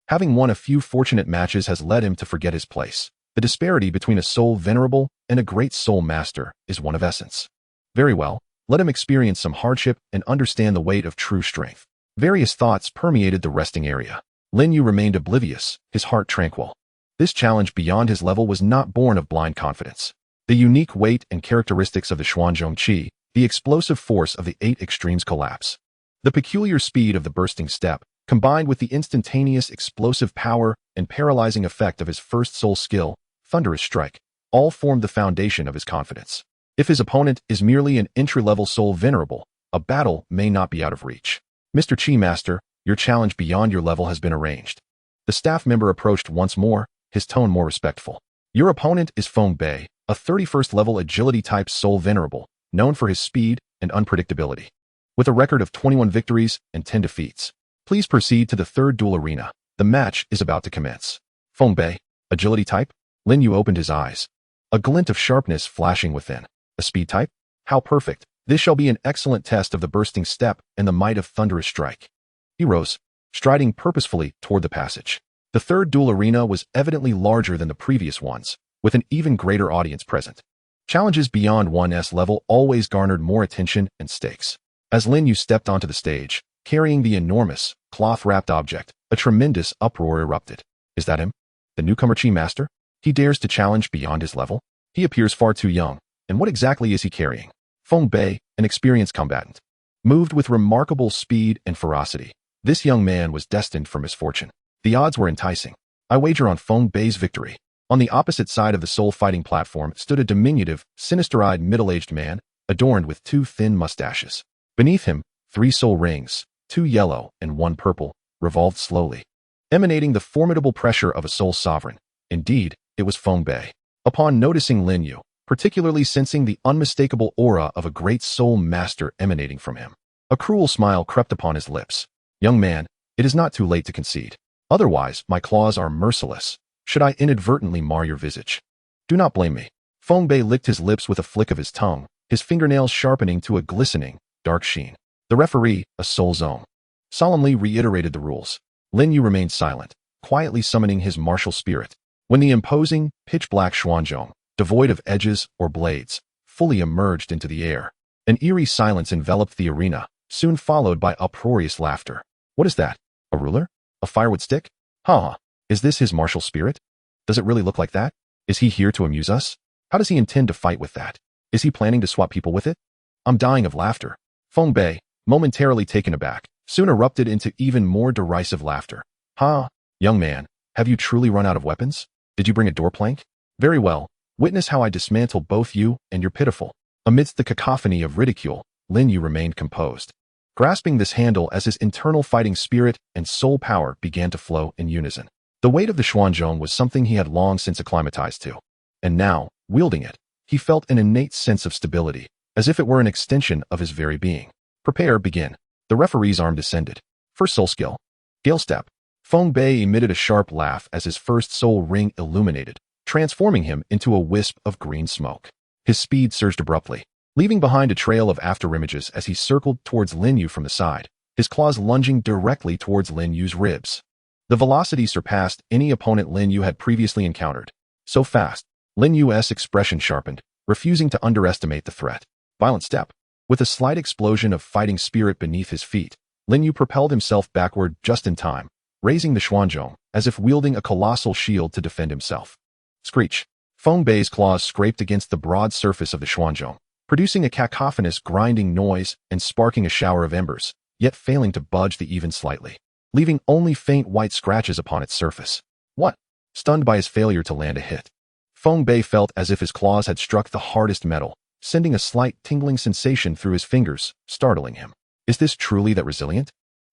Having won a few fortunate matches has led him to forget his place. The disparity between a soul venerable and a great soul master is one of essence. Very well, let him experience some hardship and understand the weight of true strength. Various thoughts permeated the resting area. Lin Yu remained oblivious, his heart tranquil. This challenge beyond his level was not born of blind confidence. The unique weight and characteristics of the Xuanzhong Qi, the explosive force of the 8 extremes collapse, the peculiar speed of the bursting step, combined with the instantaneous explosive power and paralyzing effect of his first soul skill, thunderous strike, all formed the foundation of his confidence. If his opponent is merely an entry-level soul venerable, a battle may not be out of reach. "Mr. Qi Master, your challenge beyond your level has been arranged." The staff member approached once more, his tone more respectful. "Your opponent is Feng Bei, a 31st level agility-type soul venerable, known for his speed and unpredictability. With a record of 21 victories and 10 defeats. Please proceed to the 3rd duel arena. The match is about to commence." Feng Bei, agility type? Lin Yu opened his eyes, a glint of sharpness flashing within. A speed type? How perfect. This shall be an excellent test of the bursting step and the might of thunderous strike. He rose, striding purposefully toward the passage. The 3rd duel arena was evidently larger than the previous ones, with an even greater audience present. Challenges beyond 1S level always garnered more attention and stakes. As Lin Yu stepped onto the stage, carrying the enormous, cloth-wrapped object, a tremendous uproar erupted. Is that him? The newcomer Qi Master? He dares to challenge beyond his level? He appears far too young. And what exactly is he carrying? Feng Bei, an experienced combatant. moved with remarkable speed and ferocity. This young man was destined for misfortune. The odds were enticing. I wager on Feng Bei's victory. On the opposite side of the soul-fighting platform stood a diminutive, sinister-eyed middle-aged man, adorned with 2 thin mustaches. Beneath him, 3 soul rings, 2 yellow and 1 purple, revolved slowly, emanating the formidable pressure of a soul sovereign. Indeed, it was Feng Bei. Upon noticing Lin Yu, particularly sensing the unmistakable aura of a great soul master emanating from him, a cruel smile crept upon his lips. Young man, it is not too late to concede. Otherwise, my claws are merciless, should I inadvertently mar your visage. Do not blame me. Feng Bei licked his lips with a flick of his tongue, his fingernails sharpening to a glistening, dark sheen. The referee, a soul zone, solemnly reiterated the rules. Lin Yu remained silent, quietly summoning his martial spirit. When the imposing, pitch-black Xuanzhong, devoid of edges or blades, fully emerged into the air, an eerie silence enveloped the arena, soon followed by uproarious laughter. What is that? A ruler? A firewood stick? Ha! Is this his martial spirit? Does it really look like that? Is he here to amuse us? How does he intend to fight with that? Is he planning to swap people with it? I'm dying of laughter. Feng Bei, momentarily taken aback, soon erupted into even more derisive laughter. Ha! Young man, have you truly run out of weapons? Did you bring a door plank? Very well. Witness how I dismantle both you and your pitiful. Amidst the cacophony of ridicule, Lin Yu remained composed, grasping this handle as his internal fighting spirit and soul power began to flow in unison. The weight of the Xuanzhong was something he had long since acclimatized to. And now, wielding it, he felt an innate sense of stability, as if it were an extension of his very being. Prepare, begin. The referee's arm descended. First soul skill. Gale step. Feng Bei emitted a sharp laugh as his first soul ring illuminated, transforming him into a wisp of green smoke. His speed surged abruptly, leaving behind a trail of afterimages as he circled towards Lin Yu from the side, his claws lunging directly towards Lin Yu's ribs. The velocity surpassed any opponent Lin Yu had previously encountered. So fast, Lin Yu's expression sharpened, refusing to underestimate the threat. Violent step. With a slight explosion of fighting spirit beneath his feet, Lin Yu propelled himself backward just in time, raising the Xuanzhong as if wielding a colossal shield to defend himself. Screech. Feng Bei's claws scraped against the broad surface of the Xuanzhong, producing a cacophonous grinding noise and sparking a shower of embers, yet failing to budge the even slightly, leaving only faint white scratches upon its surface. What? Stunned by his failure to land a hit, Feng Bei felt as if his claws had struck the hardest metal, sending a slight tingling sensation through his fingers, startling him. Is this truly that resilient?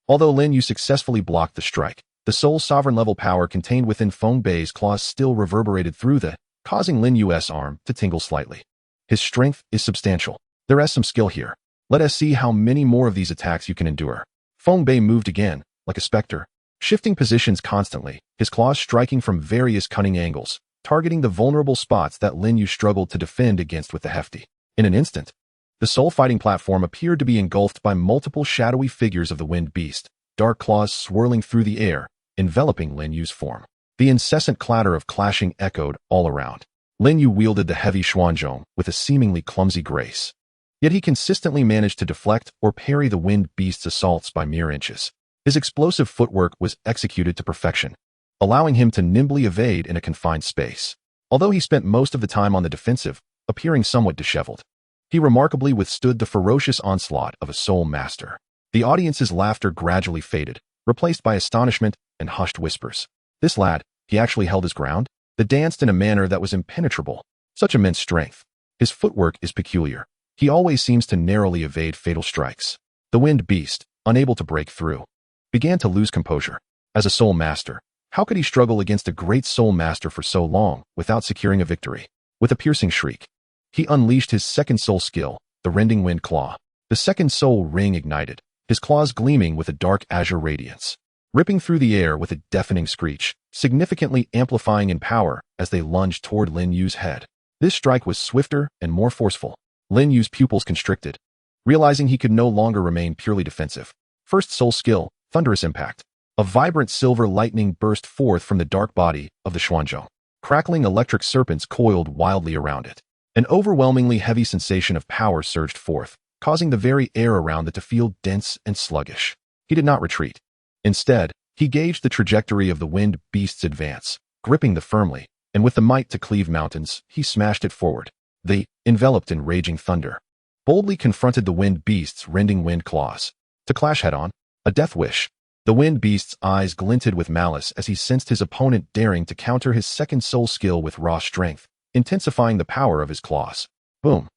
Although Lin Yu successfully blocked the strike, the soul sovereign level power contained within Feng Bei's claws still reverberated through causing Lin Yu's arm to tingle slightly. His strength is substantial. There is some skill here. Let us see how many more of these attacks you can endure. Feng Bei moved again, like a specter, shifting positions constantly, his claws striking from various cunning angles, targeting the vulnerable spots that Lin Yu struggled to defend against with the hefty. In an instant, the soul-fighting platform appeared to be engulfed by multiple shadowy figures of the wind beast, dark claws swirling through the air, enveloping Lin Yu's form. The incessant clatter of clashing echoed all around. Lin Yu wielded the heavy Xuanzhong with a seemingly clumsy grace. Yet he consistently managed to deflect or parry the wind beast's assaults by mere inches. His explosive footwork was executed to perfection, allowing him to nimbly evade in a confined space. Although he spent most of the time on the defensive, appearing somewhat disheveled, he remarkably withstood the ferocious onslaught of a soul master. The audience's laughter gradually faded, replaced by astonishment and hushed whispers. This lad, he actually held his ground? They danced in a manner that was impenetrable. Such immense strength. His footwork is peculiar. He always seems to narrowly evade fatal strikes. The wind beast, unable to break through, began to lose composure. As a soul master, how could he struggle against a great soul master for so long without securing a victory? With a piercing shriek, he unleashed his second soul skill, the rending wind claw. The second soul ring ignited, his claws gleaming with a dark azure radiance, ripping through the air with a deafening screech, significantly amplifying in power as they lunged toward Lin Yu's head. This strike was swifter and more forceful. Lin Yu's pupils constricted, realizing he could no longer remain purely defensive. First soul skill, thunderous impact. A vibrant silver lightning burst forth from the dark body of the Xuanzhong. Crackling electric serpents coiled wildly around it. An overwhelmingly heavy sensation of power surged forth, causing the very air around it to feel dense and sluggish. He did not retreat. Instead, he gauged the trajectory of the wind beast's advance, gripping the firmly, and with the might to cleave mountains, he smashed it forward. They, enveloped in raging thunder, boldly confronted the wind beast's rending wind claws. To clash head-on, a death wish. The wind beast's eyes glinted with malice as he sensed his opponent daring to counter his second soul skill with raw strength, intensifying the power of his claws. Boom.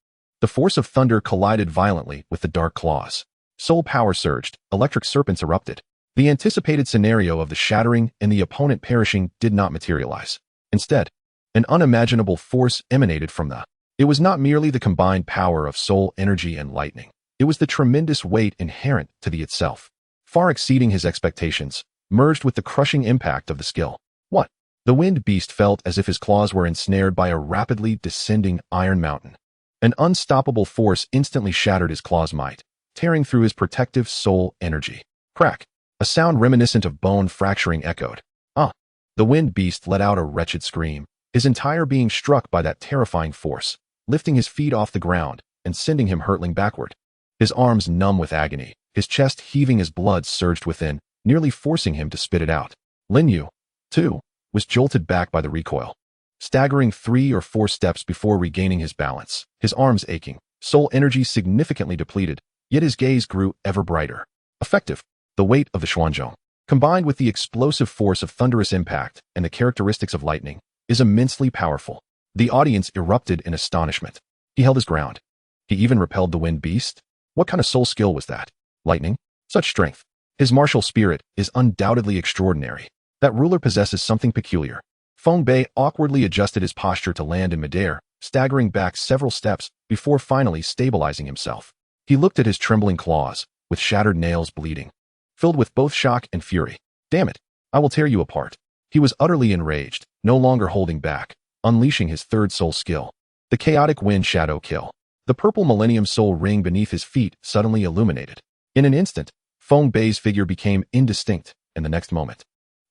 The force of thunder collided violently with the dark claws. Soul power surged, electric serpents erupted. The anticipated scenario of the shattering and the opponent perishing did not materialize. Instead, an unimaginable force emanated from the. It was not merely the combined power of soul energy and lightning. It was the tremendous weight inherent to the itself, far exceeding his expectations, merged with the crushing impact of the skill. What? The wind beast felt as if his claws were ensnared by a rapidly descending iron mountain. An unstoppable force instantly shattered his claw's might, tearing through his protective soul energy. Crack! A sound reminiscent of bone fracturing echoed. Ah! The wind beast let out a wretched scream, his entire being struck by that terrifying force, lifting his feet off the ground and sending him hurtling backward. His arms numb with agony, his chest heaving as blood surged within, nearly forcing him to spit it out. Lin Yu, too, was jolted back by the recoil, staggering 3 or 4 steps before regaining his balance, his arms aching, soul energy significantly depleted, yet his gaze grew ever brighter. Effective. The weight of the Xuanzhong, combined with the explosive force of thunderous impact and the characteristics of lightning, is immensely powerful. The audience erupted in astonishment. He held his ground. He even repelled the wind beast? What kind of soul skill was that? Lightning? Such strength. His martial spirit is undoubtedly extraordinary. That ruler possesses something peculiar. Feng Bei awkwardly adjusted his posture to land in midair, staggering back several steps before finally stabilizing himself. He looked at his trembling claws, with shattered nails bleeding, filled with both shock and fury. Damn it, I will tear you apart. He was utterly enraged, no longer holding back, unleashing his third soul skill. The chaotic wind shadow kill. The purple millennium soul ring beneath his feet suddenly illuminated. In an instant, Feng Bei's figure became indistinct, and the next moment,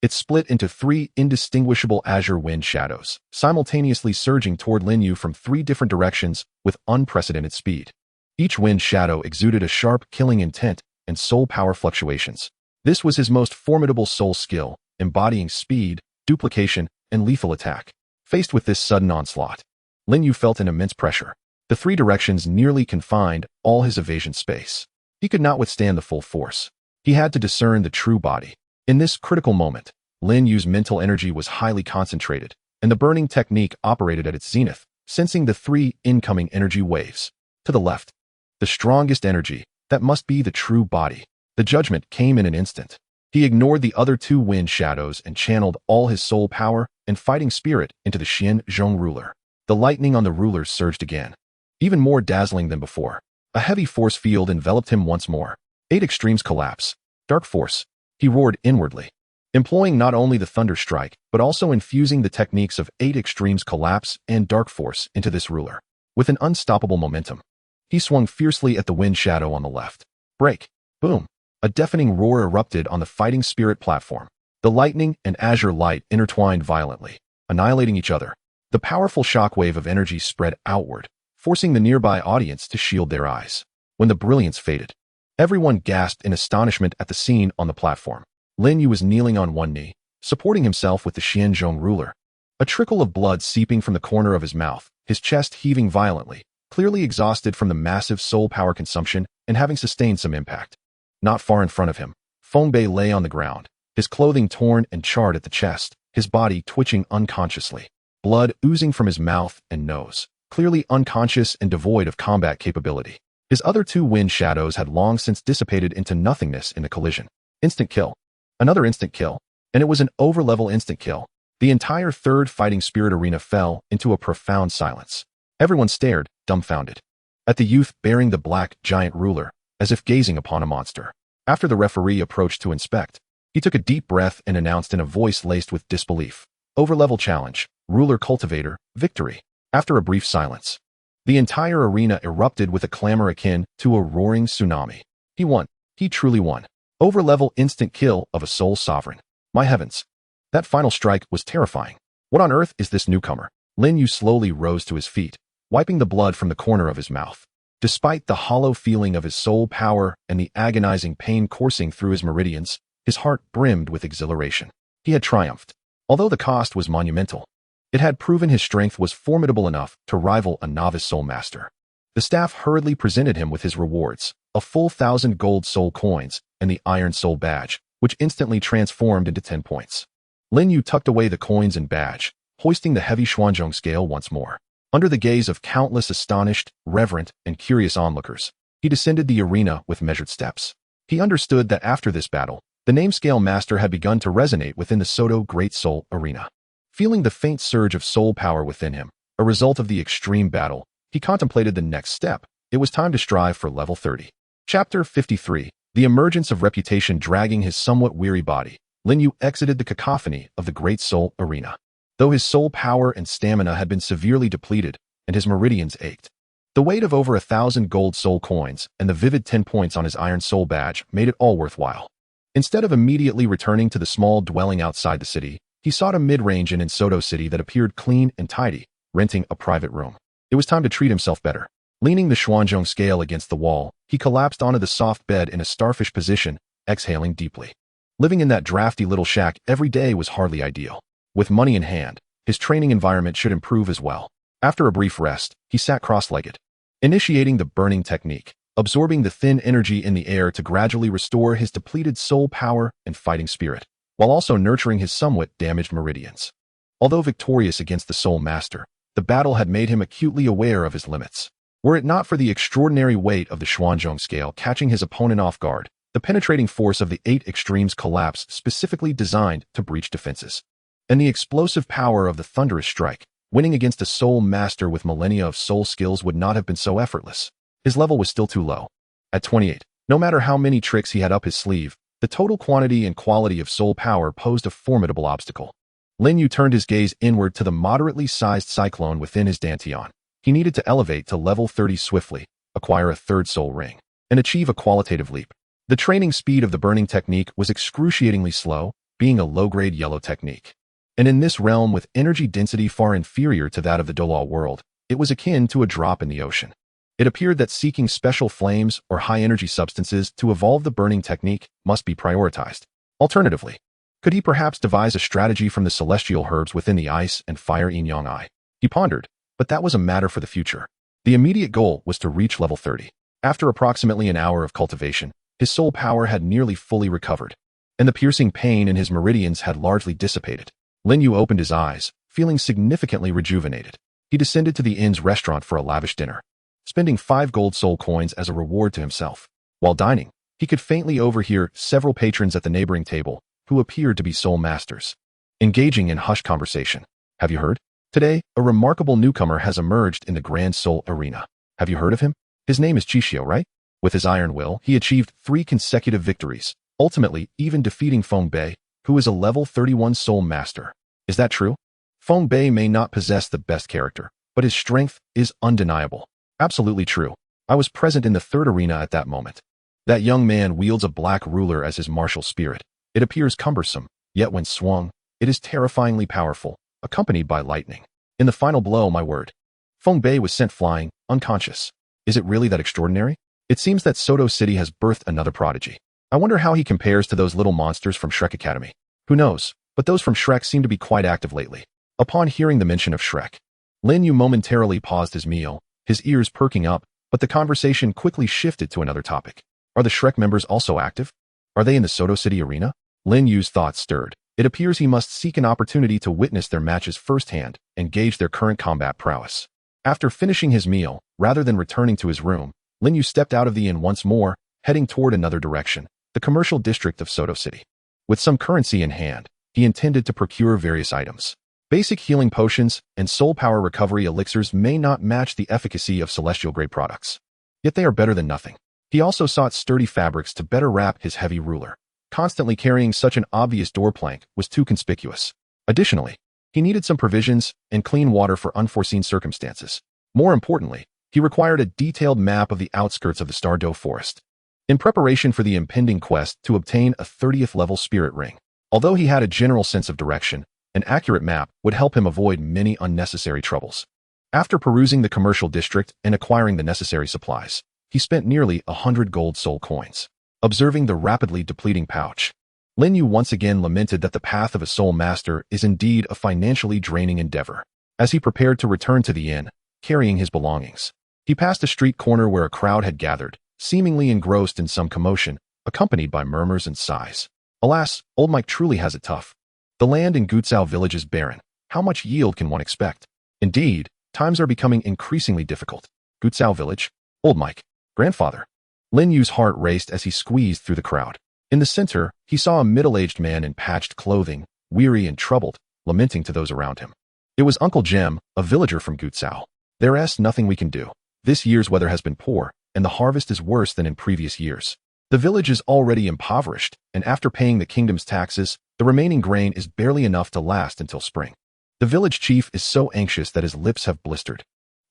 it split into 3 indistinguishable azure wind shadows, simultaneously surging toward Lin Yu from 3 different directions with unprecedented speed. Each wind shadow exuded a sharp, killing intent and soul power fluctuations. This was his most formidable soul skill, embodying speed, duplication, and lethal attack. Faced with this sudden onslaught, Lin Yu felt an immense pressure. The 3 directions nearly confined all his evasion space. He could not withstand the full force. He had to discern the true body. In this critical moment, Lin Yu's mental energy was highly concentrated, and the burning technique operated at its zenith, sensing the 3 incoming energy waves. To the left, the strongest energy, that must be the true body. The judgment came in an instant. He ignored the other 2 wind shadows and channeled all his soul power and fighting spirit into the Xian Zhong ruler. The lightning on the rulers surged again, even more dazzling than before. A heavy force field enveloped him once more. 8 extremes collapse. Dark force. He roared inwardly, employing not only the thunder strike, but also infusing the techniques of 8 extremes collapse and dark force into this ruler. With an unstoppable momentum, he swung fiercely at the wind shadow on the left. Break. Boom. A deafening roar erupted on the fighting spirit platform. The lightning and azure light intertwined violently, annihilating each other. The powerful shockwave of energy spread outward, forcing the nearby audience to shield their eyes. When the brilliance faded, everyone gasped in astonishment at the scene on the platform. Lin Yu was kneeling on one knee, supporting himself with the Xianzhong ruler. A trickle of blood seeping from the corner of his mouth, his chest heaving violently, clearly exhausted from the massive soul power consumption and having sustained some impact. Not far in front of him, Feng Bei lay on the ground, his clothing torn and charred at the chest, his body twitching unconsciously, blood oozing from his mouth and nose, clearly unconscious and devoid of combat capability. His other 2 wind shadows had long since dissipated into nothingness in the collision. Instant kill. Another instant kill, and it was an over-level instant kill. The entire 3rd fighting spirit arena fell into a profound silence. Everyone stared, dumbfounded, at the youth bearing the black giant ruler, as if gazing upon a monster. After the referee approached to inspect, he took a deep breath and announced in a voice laced with disbelief, "Over-level challenge, ruler cultivator, victory." After a brief silence, the entire arena erupted with a clamor akin to a roaring tsunami. He won. He truly won. Over-level instant kill of a soul sovereign. My heavens. That final strike was terrifying. What on earth is this newcomer? Lin Yu slowly rose to his feet, wiping the blood from the corner of his mouth. Despite the hollow feeling of his soul power and the agonizing pain coursing through his meridians, his heart brimmed with exhilaration. He had triumphed. Although the cost was monumental, it had proven his strength was formidable enough to rival a novice soul master. The staff hurriedly presented him with his rewards, a full 1,000 gold soul coins and the Iron Soul badge, which instantly transformed into 10 points. Lin Yu tucked away the coins and badge, hoisting the heavy Xuanzhong scale once more. Under the gaze of countless astonished, reverent, and curious onlookers, he descended the arena with measured steps. He understood that after this battle, the Namescale Master had begun to resonate within the Soto Great Soul arena. Feeling the faint surge of soul power within him, a result of the extreme battle, he contemplated the next step. It was time to strive for level 30. Chapter 53. The emergence of reputation dragging his somewhat weary body, Lin Yu exited the cacophony of the Great Soul arena. Though his soul power and stamina had been severely depleted, and his meridians ached, the weight of over 1,000 gold soul coins and the vivid 10 points on his Iron Soul badge made it all worthwhile. Instead of immediately returning to the small dwelling outside the city, he sought a mid-range inn in Soto City that appeared clean and tidy, renting a private room. It was time to treat himself better. Leaning the Xuanzhong scale against the wall, he collapsed onto the soft bed in a starfish position, exhaling deeply. Living in that drafty little shack every day was hardly ideal. With money in hand, his training environment should improve as well. After a brief rest, he sat cross-legged, initiating the burning technique, absorbing the thin energy in the air to gradually restore his depleted soul power and fighting spirit, while also nurturing his somewhat damaged meridians. Although victorious against the Soul Master, the battle had made him acutely aware of his limits. Were it not for the extraordinary weight of the Xuanzhong scale catching his opponent off guard, the penetrating force of the 8 extremes collapse specifically designed to breach defenses, and the explosive power of the thunderous strike, winning against a Soul Master with millennia of soul skills would not have been so effortless. His level was still too low. At 28, no matter how many tricks he had up his sleeve, the total quantity and quality of soul power posed a formidable obstacle. Lin Yu turned his gaze inward to the moderately sized cyclone within his dantian. He needed to elevate to level 30 swiftly, acquire a 3rd soul ring, and achieve a qualitative leap. The training speed of the burning technique was excruciatingly slow, being a low-grade yellow technique. And in this realm with energy density far inferior to that of the Douluo world, it was akin to a drop in the ocean. It appeared that seeking special flames or high-energy substances to evolve the burning technique must be prioritized. Alternatively, could he perhaps devise a strategy from the celestial herbs within the ice and fire yin-yang eye? He pondered, but that was a matter for the future. The immediate goal was to reach level 30. After approximately an hour of cultivation, his soul power had nearly fully recovered, and the piercing pain in his meridians had largely dissipated. Lin Yu opened his eyes, feeling significantly rejuvenated. He descended to the inn's restaurant for a lavish dinner, spending 5 gold soul coins as a reward to himself. While dining, he could faintly overhear several patrons at the neighboring table who appeared to be soul masters, engaging in hushed conversation. Have you heard? Today, a remarkable newcomer has emerged in the Grand Soul Arena. Have you heard of him? His name is Chishio, right? With his iron will, he achieved 3 consecutive victories, ultimately even defeating Feng Bei, who is a level 31 soul master. Is that true? Feng Bei may not possess the best character, but his strength is undeniable. Absolutely true. I was present in the 3rd arena at that moment. That young man wields a black ruler as his martial spirit. It appears cumbersome, yet when swung, it is terrifyingly powerful, accompanied by lightning. In the final blow, my word, Feng Bei was sent flying, unconscious. Is it really that extraordinary? It seems that Soto City has birthed another prodigy. I wonder how he compares to those little monsters from Shrek Academy. Who knows, but those from Shrek seem to be quite active lately. Upon hearing the mention of Shrek, Lin Yu momentarily paused his meal, his ears perking up, but the conversation quickly shifted to another topic. Are the Shrek members also active? Are they in the Soto City arena? Lin Yu's thoughts stirred. It appears he must seek an opportunity to witness their matches firsthand and gauge their current combat prowess. After finishing his meal, rather than returning to his room, Lin Yu stepped out of the inn once more, heading toward another direction, the commercial district of Soto City. With some currency in hand, he intended to procure various items. Basic healing potions and soul power recovery elixirs may not match the efficacy of celestial-grade products, yet they are better than nothing. He also sought sturdy fabrics to better wrap his heavy ruler. Constantly carrying such an obvious door plank was too conspicuous. Additionally, he needed some provisions and clean water for unforeseen circumstances. More importantly, he required a detailed map of the outskirts of the Stardoe Forest, in preparation for the impending quest to obtain a 30th level spirit ring. Although he had a general sense of direction, an accurate map would help him avoid many unnecessary troubles. After perusing the commercial district and acquiring the necessary supplies, he spent nearly 100 gold soul coins. Observing the rapidly depleting pouch, Lin Yu once again lamented that the path of a soul master is indeed a financially draining endeavor. As he prepared to return to the inn, carrying his belongings, He passed a street corner where a crowd had gathered, seemingly engrossed in some commotion, accompanied by murmurs and sighs. Alas, old Mike truly has it tough. The land in Gutsao village is barren. How much yield can one expect? Indeed, times are becoming increasingly difficult. Gutsao village? Old Mike. Grandfather. Lin Yu's heart raced as he squeezed through the crowd. In the center, he saw a middle-aged man in patched clothing, weary and troubled, lamenting to those around him. It was Uncle Jem, a villager from Gutsao. There's nothing we can do. This year's weather has been poor, and the harvest is worse than in previous years. The village is already impoverished, and after paying the kingdom's taxes, the remaining grain is barely enough to last until spring. The village chief is so anxious that his lips have blistered,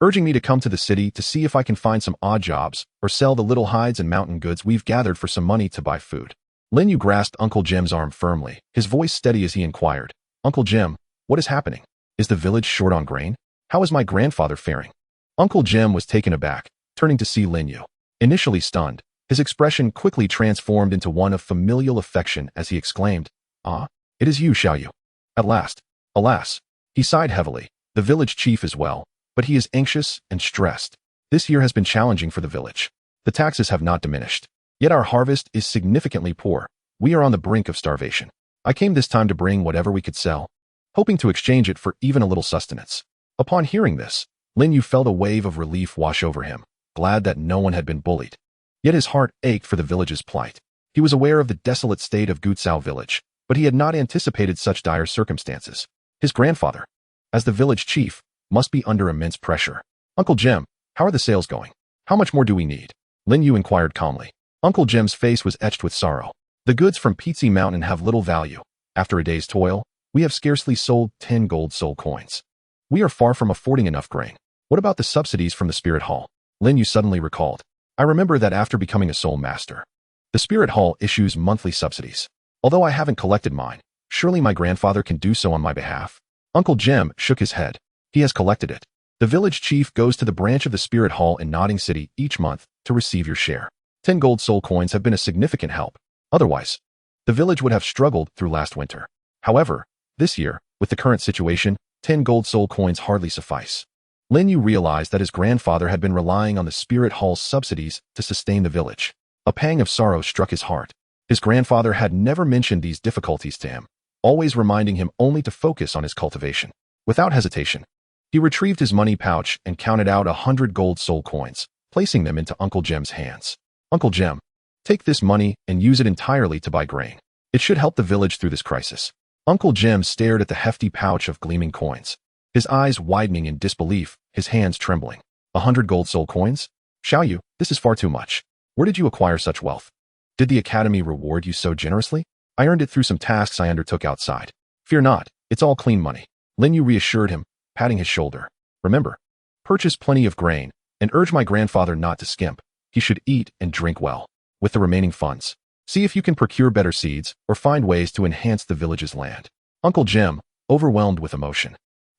urging me to come to the city to see if I can find some odd jobs or sell the little hides and mountain goods we've gathered for some money to buy food. Lin Yu grasped Uncle Jem's arm firmly, his voice steady as he inquired, Uncle Jem, what is happening? Is the village short on grain? How is my grandfather faring? Uncle Jem was taken aback, turning to see Lin Yu. Initially stunned, his expression quickly transformed into one of familial affection as he exclaimed, Ah, it is you, Xiaoyu. At last. Alas. He sighed heavily. The village chief is well, but he is anxious and stressed. This year has been challenging for the village. The taxes have not diminished. Yet our harvest is significantly poor. We are on the brink of starvation. I came this time to bring whatever we could sell, hoping to exchange it for even a little sustenance. Upon hearing this, Lin Yu felt a wave of relief wash over him, glad that no one had been bullied. Yet his heart ached for the village's plight. He was aware of the desolate state of Gutsao village, but he had not anticipated such dire circumstances. His grandfather, as the village chief, must be under immense pressure. Uncle Jem, how are the sales going? How much more do we need? Lin Yu inquired calmly. Uncle Jem's face was etched with sorrow. The goods from Pizzi Mountain have little value. After a day's toil, we have scarcely sold 10 gold soul coins. We are far from affording enough grain. What about the subsidies from the Spirit Hall? Lin Yu suddenly recalled. I remember that after becoming a soul master, the Spirit Hall issues monthly subsidies. Although I haven't collected mine, surely my grandfather can do so on my behalf. Uncle Jem shook his head. He has collected it. The village chief goes to the branch of the Spirit Hall in Nodding City each month to receive your share. 10 gold soul coins have been a significant help. Otherwise, the village would have struggled through last winter. However, this year, with the current situation, 10 gold soul coins hardly suffice. Lin Yu realized that his grandfather had been relying on the Spirit Hall's subsidies to sustain the village. A pang of sorrow struck his heart. His grandfather had never mentioned these difficulties to him, always reminding him only to focus on his cultivation. Without hesitation, he retrieved his money pouch and counted out 100 gold soul coins, placing them into Uncle Jem's hands. Uncle Jem, take this money and use it entirely to buy grain. It should help the village through this crisis. Uncle Jem stared at the hefty pouch of gleaming coins, his eyes widening in disbelief, his hands trembling. 100 gold soul coins? Xiaoyu, this is far too much. Where did you acquire such wealth? Did the academy reward you so generously? I earned it through some tasks I undertook outside. Fear not, it's all clean money. Lin Yu reassured him, patting his shoulder. Remember, purchase plenty of grain, and urge my grandfather not to skimp. He should eat and drink well. With the remaining funds, see if you can procure better seeds or find ways to enhance the village's land. Uncle Jem, overwhelmed with emotion,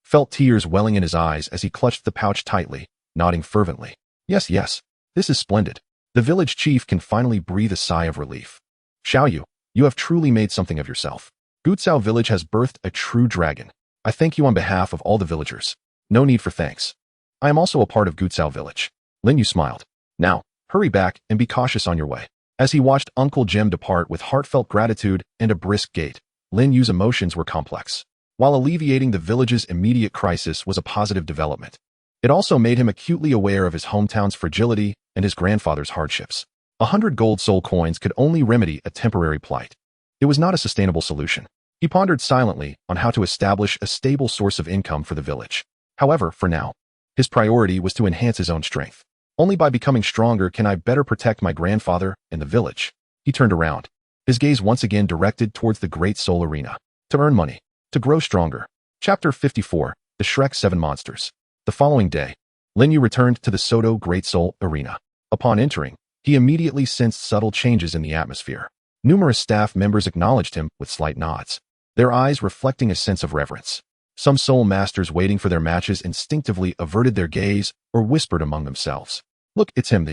felt tears welling in his eyes as he clutched the pouch tightly, nodding fervently. Yes, yes, this is splendid. The village chief can finally breathe a sigh of relief. Xiaoyu, you have truly made something of yourself. Gutsao village has birthed a true dragon. I thank you on behalf of all the villagers. No need for thanks. I am also a part of Gutsao village. Lin Yu smiled. Now, hurry back and be cautious on your way. As he watched Uncle Jem depart with heartfelt gratitude and a brisk gait, Lin Yu's emotions were complex. While alleviating the village's immediate crisis was a positive development, it also made him acutely aware of his hometown's fragility and his grandfather's hardships. 100 gold soul coins could only remedy a temporary plight. It was not a sustainable solution. He pondered silently on how to establish a stable source of income for the village. However, for now, his priority was to enhance his own strength. Only by becoming stronger can I better protect my grandfather and the village. He turned around, his gaze once again directed towards the Great Soul Arena. To earn money, to grow stronger. Chapter 54, The Shrek 7 Monsters. The following day, Lin Yu returned to the Soto Great Soul Arena. Upon entering, he immediately sensed subtle changes in the atmosphere. Numerous staff members acknowledged him with slight nods, their eyes reflecting a sense of reverence. Some soul masters waiting for their matches instinctively averted their gaze or whispered among themselves. Look, it's him.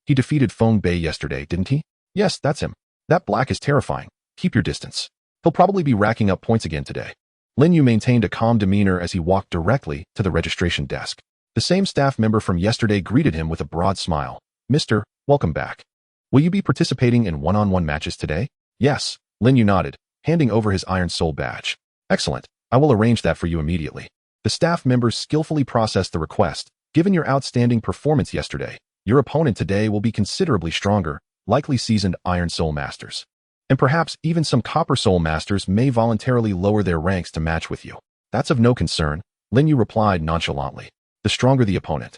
He defeated Feng Bei yesterday, didn't he? Yes, that's him. That black is terrifying. Keep your distance. He'll probably be racking up points again today. Lin Yu maintained a calm demeanor as he walked directly to the registration desk. The same staff member from yesterday greeted him with a broad smile. "Mister, welcome back. Will you be participating in one-on-one matches today?" "Yes," Lin Yu nodded, handing over his Iron Soul badge. "Excellent. I will arrange that for you immediately." The staff member skillfully processed the request. "Given your outstanding performance yesterday, your opponent today will be considerably stronger, likely seasoned Iron Soul Masters. And perhaps even some Copper Soul Masters may voluntarily lower their ranks to match with you." "That's of no concern," Lin Yu replied nonchalantly. "The stronger the opponent,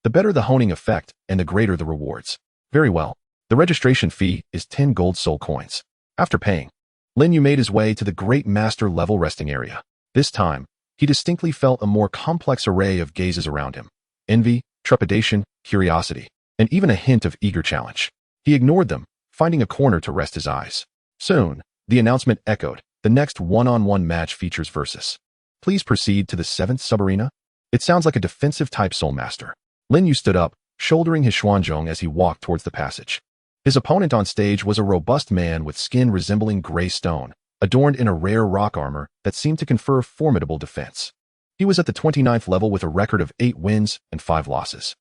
the better the honing effect and the greater the rewards." "Very well. The registration fee is 10 gold soul coins." After paying, Lin Yu made his way to the Great Master level resting area. This time, he distinctly felt a more complex array of gazes around him. Envy, trepidation, curiosity, and even a hint of eager challenge. He ignored them, finding a corner to rest his eyes. Soon, the announcement echoed. The next one-on-one match features versus. Please proceed to the 7th sub-arena. It sounds like a defensive-type Soul Master. Lin Yu stood up, shouldering his Xuanzhong as he walked towards the passage. His opponent on stage was a robust man with skin resembling gray stone, adorned in a rare rock armor that seemed to confer formidable defense. He was at the 29th level with a record of 8 wins and 5 losses.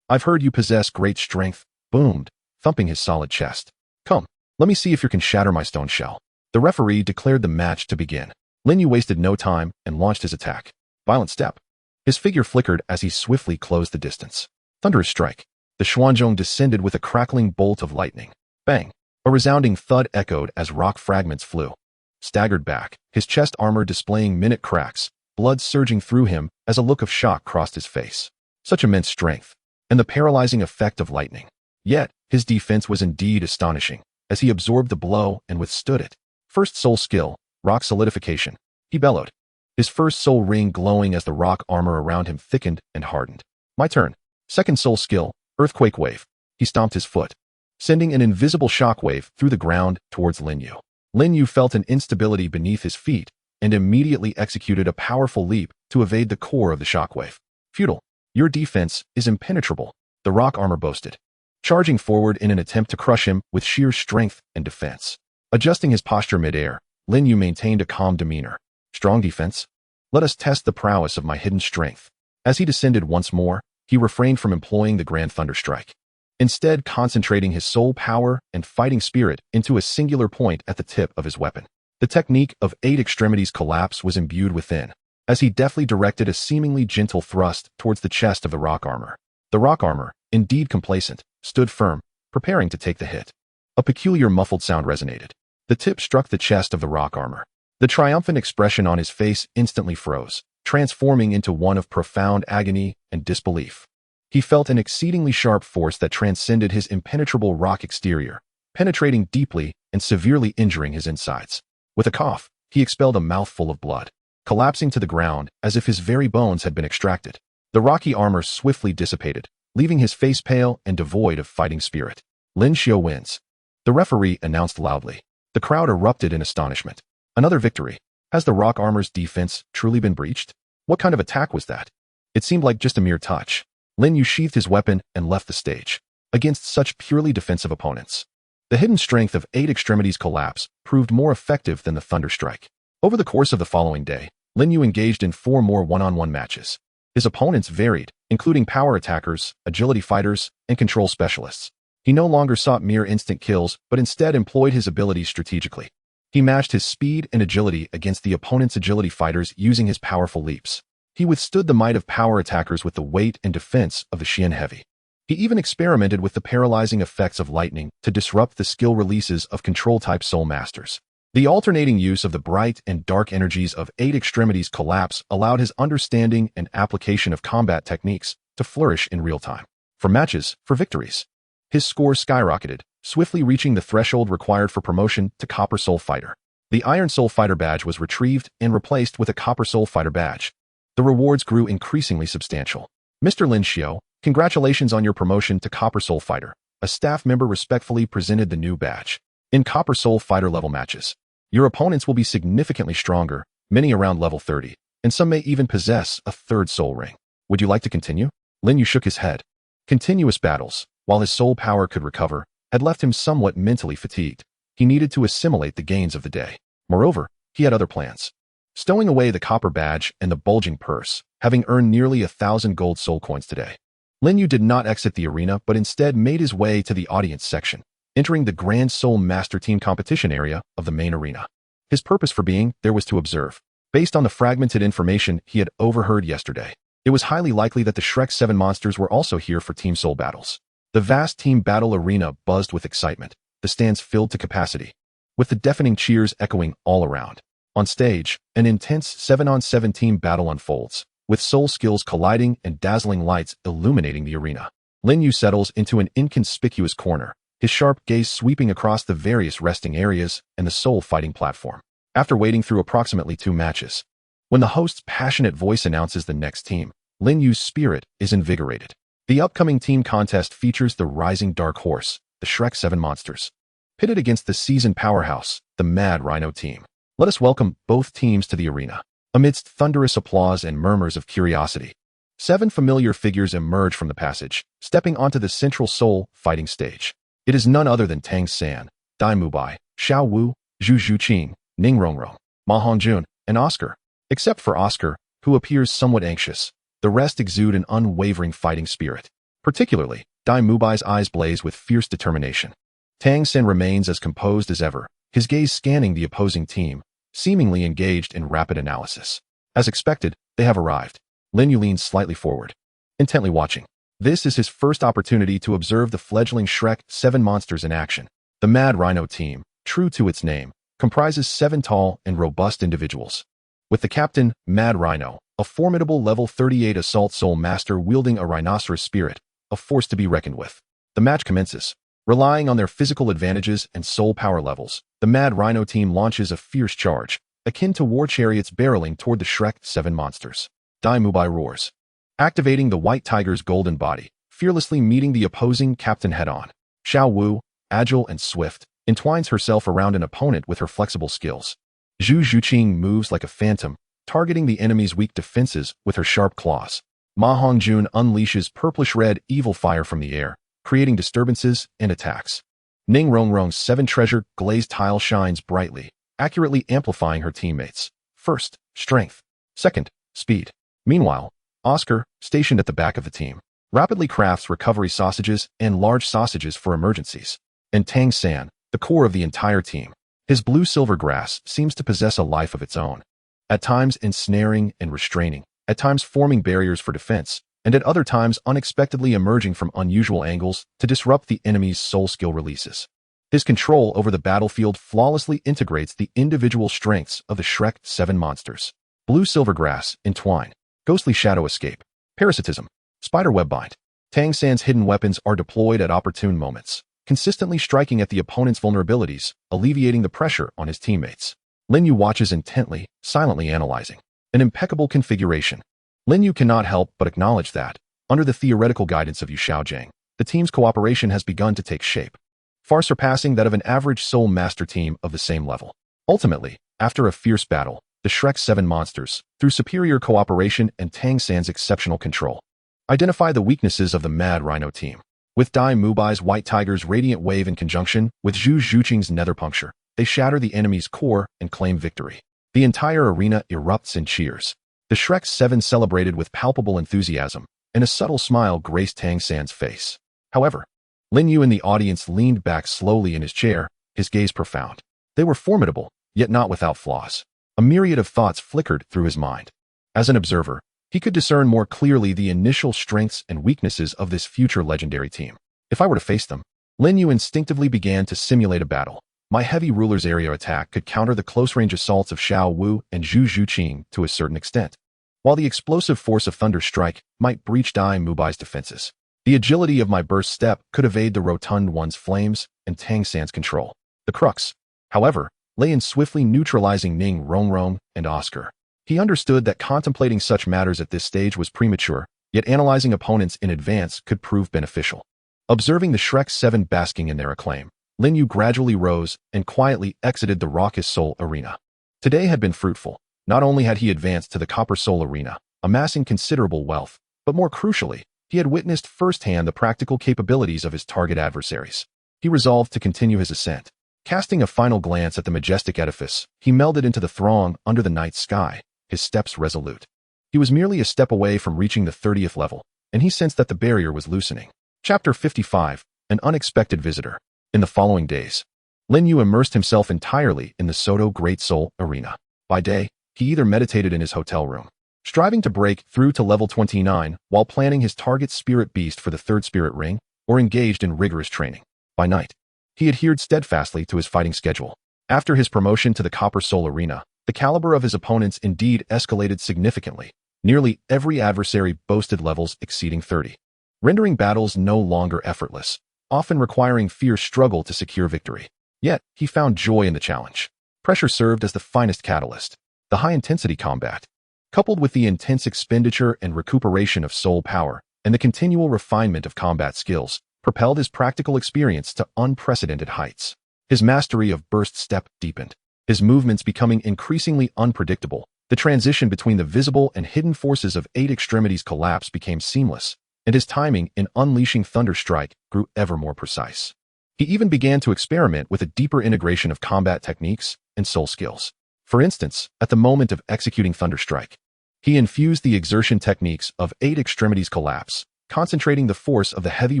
"I've heard you possess great strength," boomed, thumping his solid chest. "Come, let me see if you can shatter my stone shell." The referee declared the match to begin. Lin Yu wasted no time and launched his attack. Violent step. His figure flickered as he swiftly closed the distance. Thunderous strike. The Xuanzhong descended with a crackling bolt of lightning. Bang! A resounding thud echoed as rock fragments flew. Staggered back, his chest armor displaying minute cracks, blood surging through him as a look of shock crossed his face. Such immense strength, and the paralyzing effect of lightning. Yet, his defense was indeed astonishing, as he absorbed the blow and withstood it. First soul skill, rock solidification. He bellowed, his first soul ring glowing as the rock armor around him thickened and hardened. My turn. Second soul skill, earthquake wave. He stomped his foot, sending an invisible shockwave through the ground towards Lin Yu. Lin Yu felt an instability beneath his feet and immediately executed a powerful leap to evade the core of the shockwave. Futile. Your defense is impenetrable, the rock armor boasted, charging forward in an attempt to crush him with sheer strength and defense. Adjusting his posture midair, Lin Yu maintained a calm demeanor. Strong defense? Let us test the prowess of my hidden strength. As he descended once more, he refrained from employing the Grand Thunder Strike, instead concentrating his soul power and fighting spirit into a singular point at the tip of his weapon. The technique of 8 extremities collapse was imbued within, as he deftly directed a seemingly gentle thrust towards the chest of the rock armor. The rock armor, indeed complacent, stood firm, preparing to take the hit. A peculiar muffled sound resonated. The tip struck the chest of the rock armor. The triumphant expression on his face instantly froze, transforming into one of profound agony and disbelief. He felt an exceedingly sharp force that transcended his impenetrable rock exterior, penetrating deeply and severely injuring his insides. With a cough, he expelled a mouthful of blood, collapsing to the ground as if his very bones had been extracted. The rocky armor swiftly dissipated, leaving his face pale and devoid of fighting spirit. Lin Xiu wins. The referee announced loudly. The crowd erupted in astonishment. Another victory. Has the rock armor's defense truly been breached? What kind of attack was that? It seemed like just a mere touch. Lin Yu sheathed his weapon and left the stage. Against such purely defensive opponents, the hidden strength of 8 extremities collapse proved more effective than the Thunder Strike. Over the course of the following day, Lin Yu engaged in 4 more one-on-one matches. His opponents varied, including power attackers, agility fighters, and control specialists. He no longer sought mere instant kills, but instead employed his abilities strategically. He matched his speed and agility against the opponent's agility fighters using his powerful leaps. He withstood the might of power attackers with the weight and defense of the Xian Heavy. He even experimented with the paralyzing effects of lightning to disrupt the skill releases of control-type soul masters. The alternating use of the bright and dark energies of 8 extremities collapse allowed his understanding and application of combat techniques to flourish in real time. For matches, for victories, his score skyrocketed, swiftly reaching the threshold required for promotion to Copper Soul Fighter. The Iron Soul Fighter badge was retrieved and replaced with a Copper Soul Fighter badge. The rewards grew increasingly substantial. Mr. Lin Xiu, congratulations on your promotion to Copper Soul Fighter. A staff member respectfully presented the new badge. In Copper Soul Fighter level matches, your opponents will be significantly stronger, many around level 30, and some may even possess a 3rd soul ring. Would you like to continue? Lin Yu shook his head. Continuous battles, while his soul power could recover, had left him somewhat mentally fatigued. He needed to assimilate the gains of the day. Moreover, he had other plans. stowing away the copper badge and the bulging purse, having earned nearly 1,000 gold soul coins today. Lin Yu did not exit the arena but instead made his way to the audience section, entering the Grand Soul Master Team competition area of the main arena. His purpose for being there was to observe. Based on the fragmented information he had overheard yesterday, it was highly likely that the Shrek 7 monsters were also here for Team Soul battles. The vast team battle arena buzzed with excitement, the stands filled to capacity, with the deafening cheers echoing all around. On stage, an intense 7-on-7 team battle unfolds, with soul skills colliding and dazzling lights illuminating the arena. Lin Yu settles into an inconspicuous corner, his sharp gaze sweeping across the various resting areas and the soul fighting platform. After waiting through approximately 2 matches, when the host's passionate voice announces the next team, Lin Yu's spirit is invigorated. The upcoming team contest features the rising dark horse, the Shrek 7 monsters, pitted against the seasoned powerhouse, the Mad Rhino team. Let us welcome both teams to the arena. Amidst thunderous applause and murmurs of curiosity, 7 familiar figures emerge from the passage, stepping onto the central soul fighting stage. It is none other than Tang San, Dai Mubai, Xiao Wu, Zhu Zhuqing, Ning Rongrong, Ma Hongjun, and Oscar. Except for Oscar, who appears somewhat anxious, the rest exude an unwavering fighting spirit. Particularly, Dai Mubai's eyes blaze with fierce determination. Tang San remains as composed as ever, his gaze scanning the opposing team, seemingly engaged in rapid analysis. As expected, they have arrived. Lin Yu leans slightly forward, intently watching. This is his first opportunity to observe the fledgling Shrek 7 monsters in action. The Mad Rhino team, true to its name, comprises 7 tall and robust individuals, with the captain, Mad Rhino, a formidable level 38 assault soul master wielding a rhinoceros spirit, a force to be reckoned with. The match commences. Relying on their physical advantages and soul power levels, the Mad Rhino team launches a fierce charge, akin to war chariots barreling toward the Shrek 7 monsters. Dai Mubai roars, activating the White Tiger's golden body, fearlessly meeting the opposing captain head-on. Xiao Wu, agile and swift, entwines herself around an opponent with her flexible skills. Zhu Zhuqing moves like a phantom, targeting the enemy's weak defenses with her sharp claws. Ma Hongjun unleashes purplish-red evil fire from the air, creating disturbances and attacks. Ning Rongrong's 7 treasure glazed tile shines brightly, accurately amplifying her teammates. First, strength. Second, speed. Meanwhile, Oscar, stationed at the back of the team, rapidly crafts recovery sausages and large sausages for emergencies. And Tang San, the core of the entire team. His blue-silver grass seems to possess a life of its own, at times ensnaring and restraining, at times forming barriers for defense, and at other times unexpectedly emerging from unusual angles to disrupt the enemy's soul skill releases. His control over the battlefield flawlessly integrates the individual strengths of the Shrek 7 monsters. Blue-silver grass, entwine. Ghostly shadow escape. Parasitism. Spiderweb bind. Tang San's hidden weapons are deployed at opportune moments, consistently striking at the opponent's vulnerabilities, alleviating the pressure on his teammates. Lin Yu watches intently, silently analyzing. An impeccable configuration. Lin Yu cannot help but acknowledge that, under the theoretical guidance of Yu Xiaojiang, the team's cooperation has begun to take shape, far surpassing that of an average soul master team of the same level. Ultimately, after a fierce battle, the Shrek 7 monsters, through superior cooperation and Tang San's exceptional control, identify the weaknesses of the Mad Rhino team. With Dai Mubai's White Tiger's Radiant Wave in conjunction with Zhu Zhuqing's Nether Puncture, they shatter the enemy's core and claim victory. The entire arena erupts in cheers. The Shrek 7 celebrated with palpable enthusiasm, and a subtle smile graced Tang San's face. However, Lin Yu in the audience leaned back slowly in his chair, his gaze profound. They were formidable, yet not without flaws. A myriad of thoughts flickered through his mind. As an observer, he could discern more clearly the initial strengths and weaknesses of this future legendary team. If I were to face them, Lin Yu instinctively began to simulate a battle. My heavy ruler's area attack could counter the close-range assaults of Xiao Wu and Zhu Zhuqing to a certain extent, while the explosive force of Thunder Strike might breach Dai Mubai's defenses. The agility of my burst step could evade the Rotund One's flames and Tang San's control. The crux, however, lay in swiftly neutralizing Ning Rongrong and Oscar. He understood that contemplating such matters at this stage was premature, yet analyzing opponents in advance could prove beneficial. Observing the Shrek 7 basking in their acclaim, Lin Yu gradually rose and quietly exited the raucous soul arena. Today had been fruitful. Not only had he advanced to the Copper Soul arena, amassing considerable wealth, but more crucially, he had witnessed firsthand the practical capabilities of his target adversaries. He resolved to continue his ascent. Casting a final glance at the majestic edifice, he melded into the throng under the night sky, his steps resolute. He was merely a step away from reaching the 30th level, and he sensed that the barrier was loosening. Chapter 55, An Unexpected Visitor. In the following days, Lin Yu immersed himself entirely in the Soto Great Soul Arena. By day, he either meditated in his hotel room, striving to break through to level 29 while planning his target spirit beast for the third spirit ring, or engaged in rigorous training. By night, he adhered steadfastly to his fighting schedule. After his promotion to the Copper Soul Arena, the caliber of his opponents indeed escalated significantly. Nearly every adversary boasted levels exceeding 30, rendering battles no longer effortless, often requiring fierce struggle to secure victory. Yet, he found joy in the challenge. Pressure served as the finest catalyst. The high-intensity combat, coupled with the intense expenditure and recuperation of soul power and the continual refinement of combat skills, propelled his practical experience to unprecedented heights. His mastery of burst step deepened, his movements becoming increasingly unpredictable. The transition between the visible and hidden forces of 8 extremities collapse became seamless, and his timing in unleashing Thunder Strike grew ever more precise. He even began to experiment with a deeper integration of combat techniques and soul skills. For instance, at the moment of executing Thunder Strike, he infused the exertion techniques of 8 extremities collapse, concentrating the force of the heavy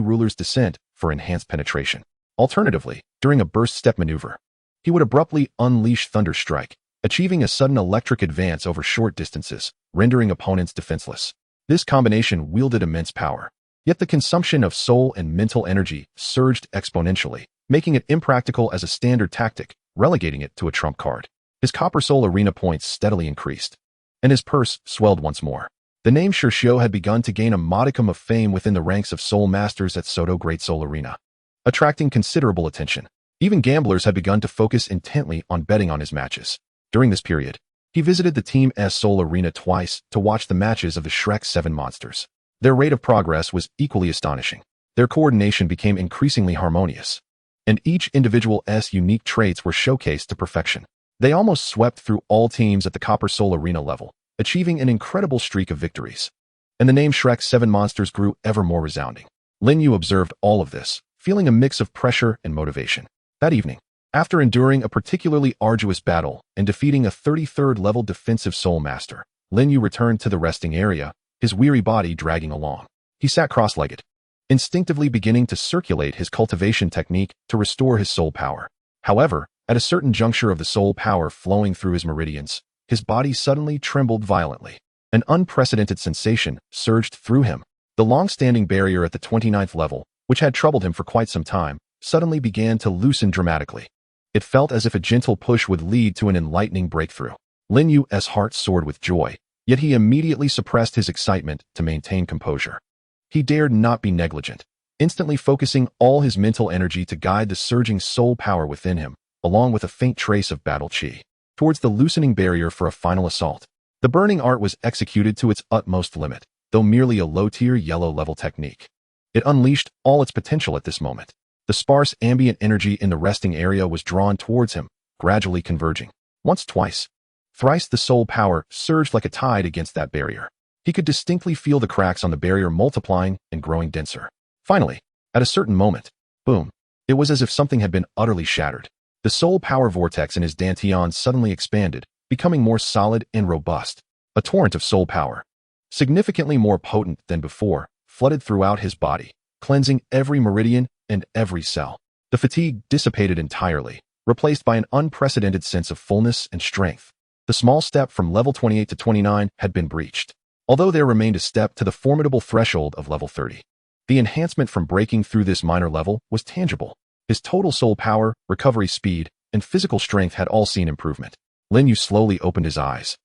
ruler's descent for enhanced penetration. Alternatively, during a burst step maneuver, he would abruptly unleash Thunder Strike, achieving a sudden electric advance over short distances, rendering opponents defenseless. This combination wielded immense power. Yet the consumption of soul and mental energy surged exponentially, making it impractical as a standard tactic, relegating it to a trump card. His Copper Soul Arena points steadily increased, and his purse swelled once more. The name Shirshio had begun to gain a modicum of fame within the ranks of soul masters at Soto Great Soul Arena, attracting considerable attention. Even gamblers had begun to focus intently on betting on his matches. During this period, he visited the Team S Soul Arena twice to watch the matches of the Shrek 7 monsters. Their rate of progress was equally astonishing. Their coordination became increasingly harmonious, and each individual S unique traits were showcased to perfection. They almost swept through all teams at the Copper Soul Arena level, achieving an incredible streak of victories. And the name Shrek 7 monsters grew ever more resounding. Lin Yu observed all of this, feeling a mix of pressure and motivation. That evening, after enduring a particularly arduous battle and defeating a 33rd level defensive soul master, Lin Yu returned to the resting area, his weary body dragging along. He sat cross-legged, instinctively beginning to circulate his cultivation technique to restore his soul power. However, at a certain juncture of the soul power flowing through his meridians, his body suddenly trembled violently. An unprecedented sensation surged through him. The long-standing barrier at the 29th level, which had troubled him for quite some time, suddenly began to loosen dramatically. It felt as if a gentle push would lead to an enlightening breakthrough. Lin Yu's heart soared with joy, yet he immediately suppressed his excitement to maintain composure. He dared not be negligent, instantly focusing all his mental energy to guide the surging soul power within him, along with a faint trace of battle chi, towards the loosening barrier for a final assault. The burning art was executed to its utmost limit, though merely a low-tier yellow-level technique. It unleashed all its potential at this moment. The sparse ambient energy in the resting area was drawn towards him, gradually converging. Once, twice, thrice the soul power surged like a tide against that barrier. He could distinctly feel the cracks on the barrier multiplying and growing denser. Finally, at a certain moment, boom, it was as if something had been utterly shattered. The soul power vortex in his dantian suddenly expanded, becoming more solid and robust. A torrent of soul power, significantly more potent than before, flooded throughout his body, cleansing every meridian and every cell. The fatigue dissipated entirely, replaced by an unprecedented sense of fullness and strength. The small step from level 28 to 29 had been breached, although there remained a step to the formidable threshold of level 30. The enhancement from breaking through this minor level was tangible. His total soul power, recovery speed, and physical strength had all seen improvement. Lin Yu slowly opened his eyes,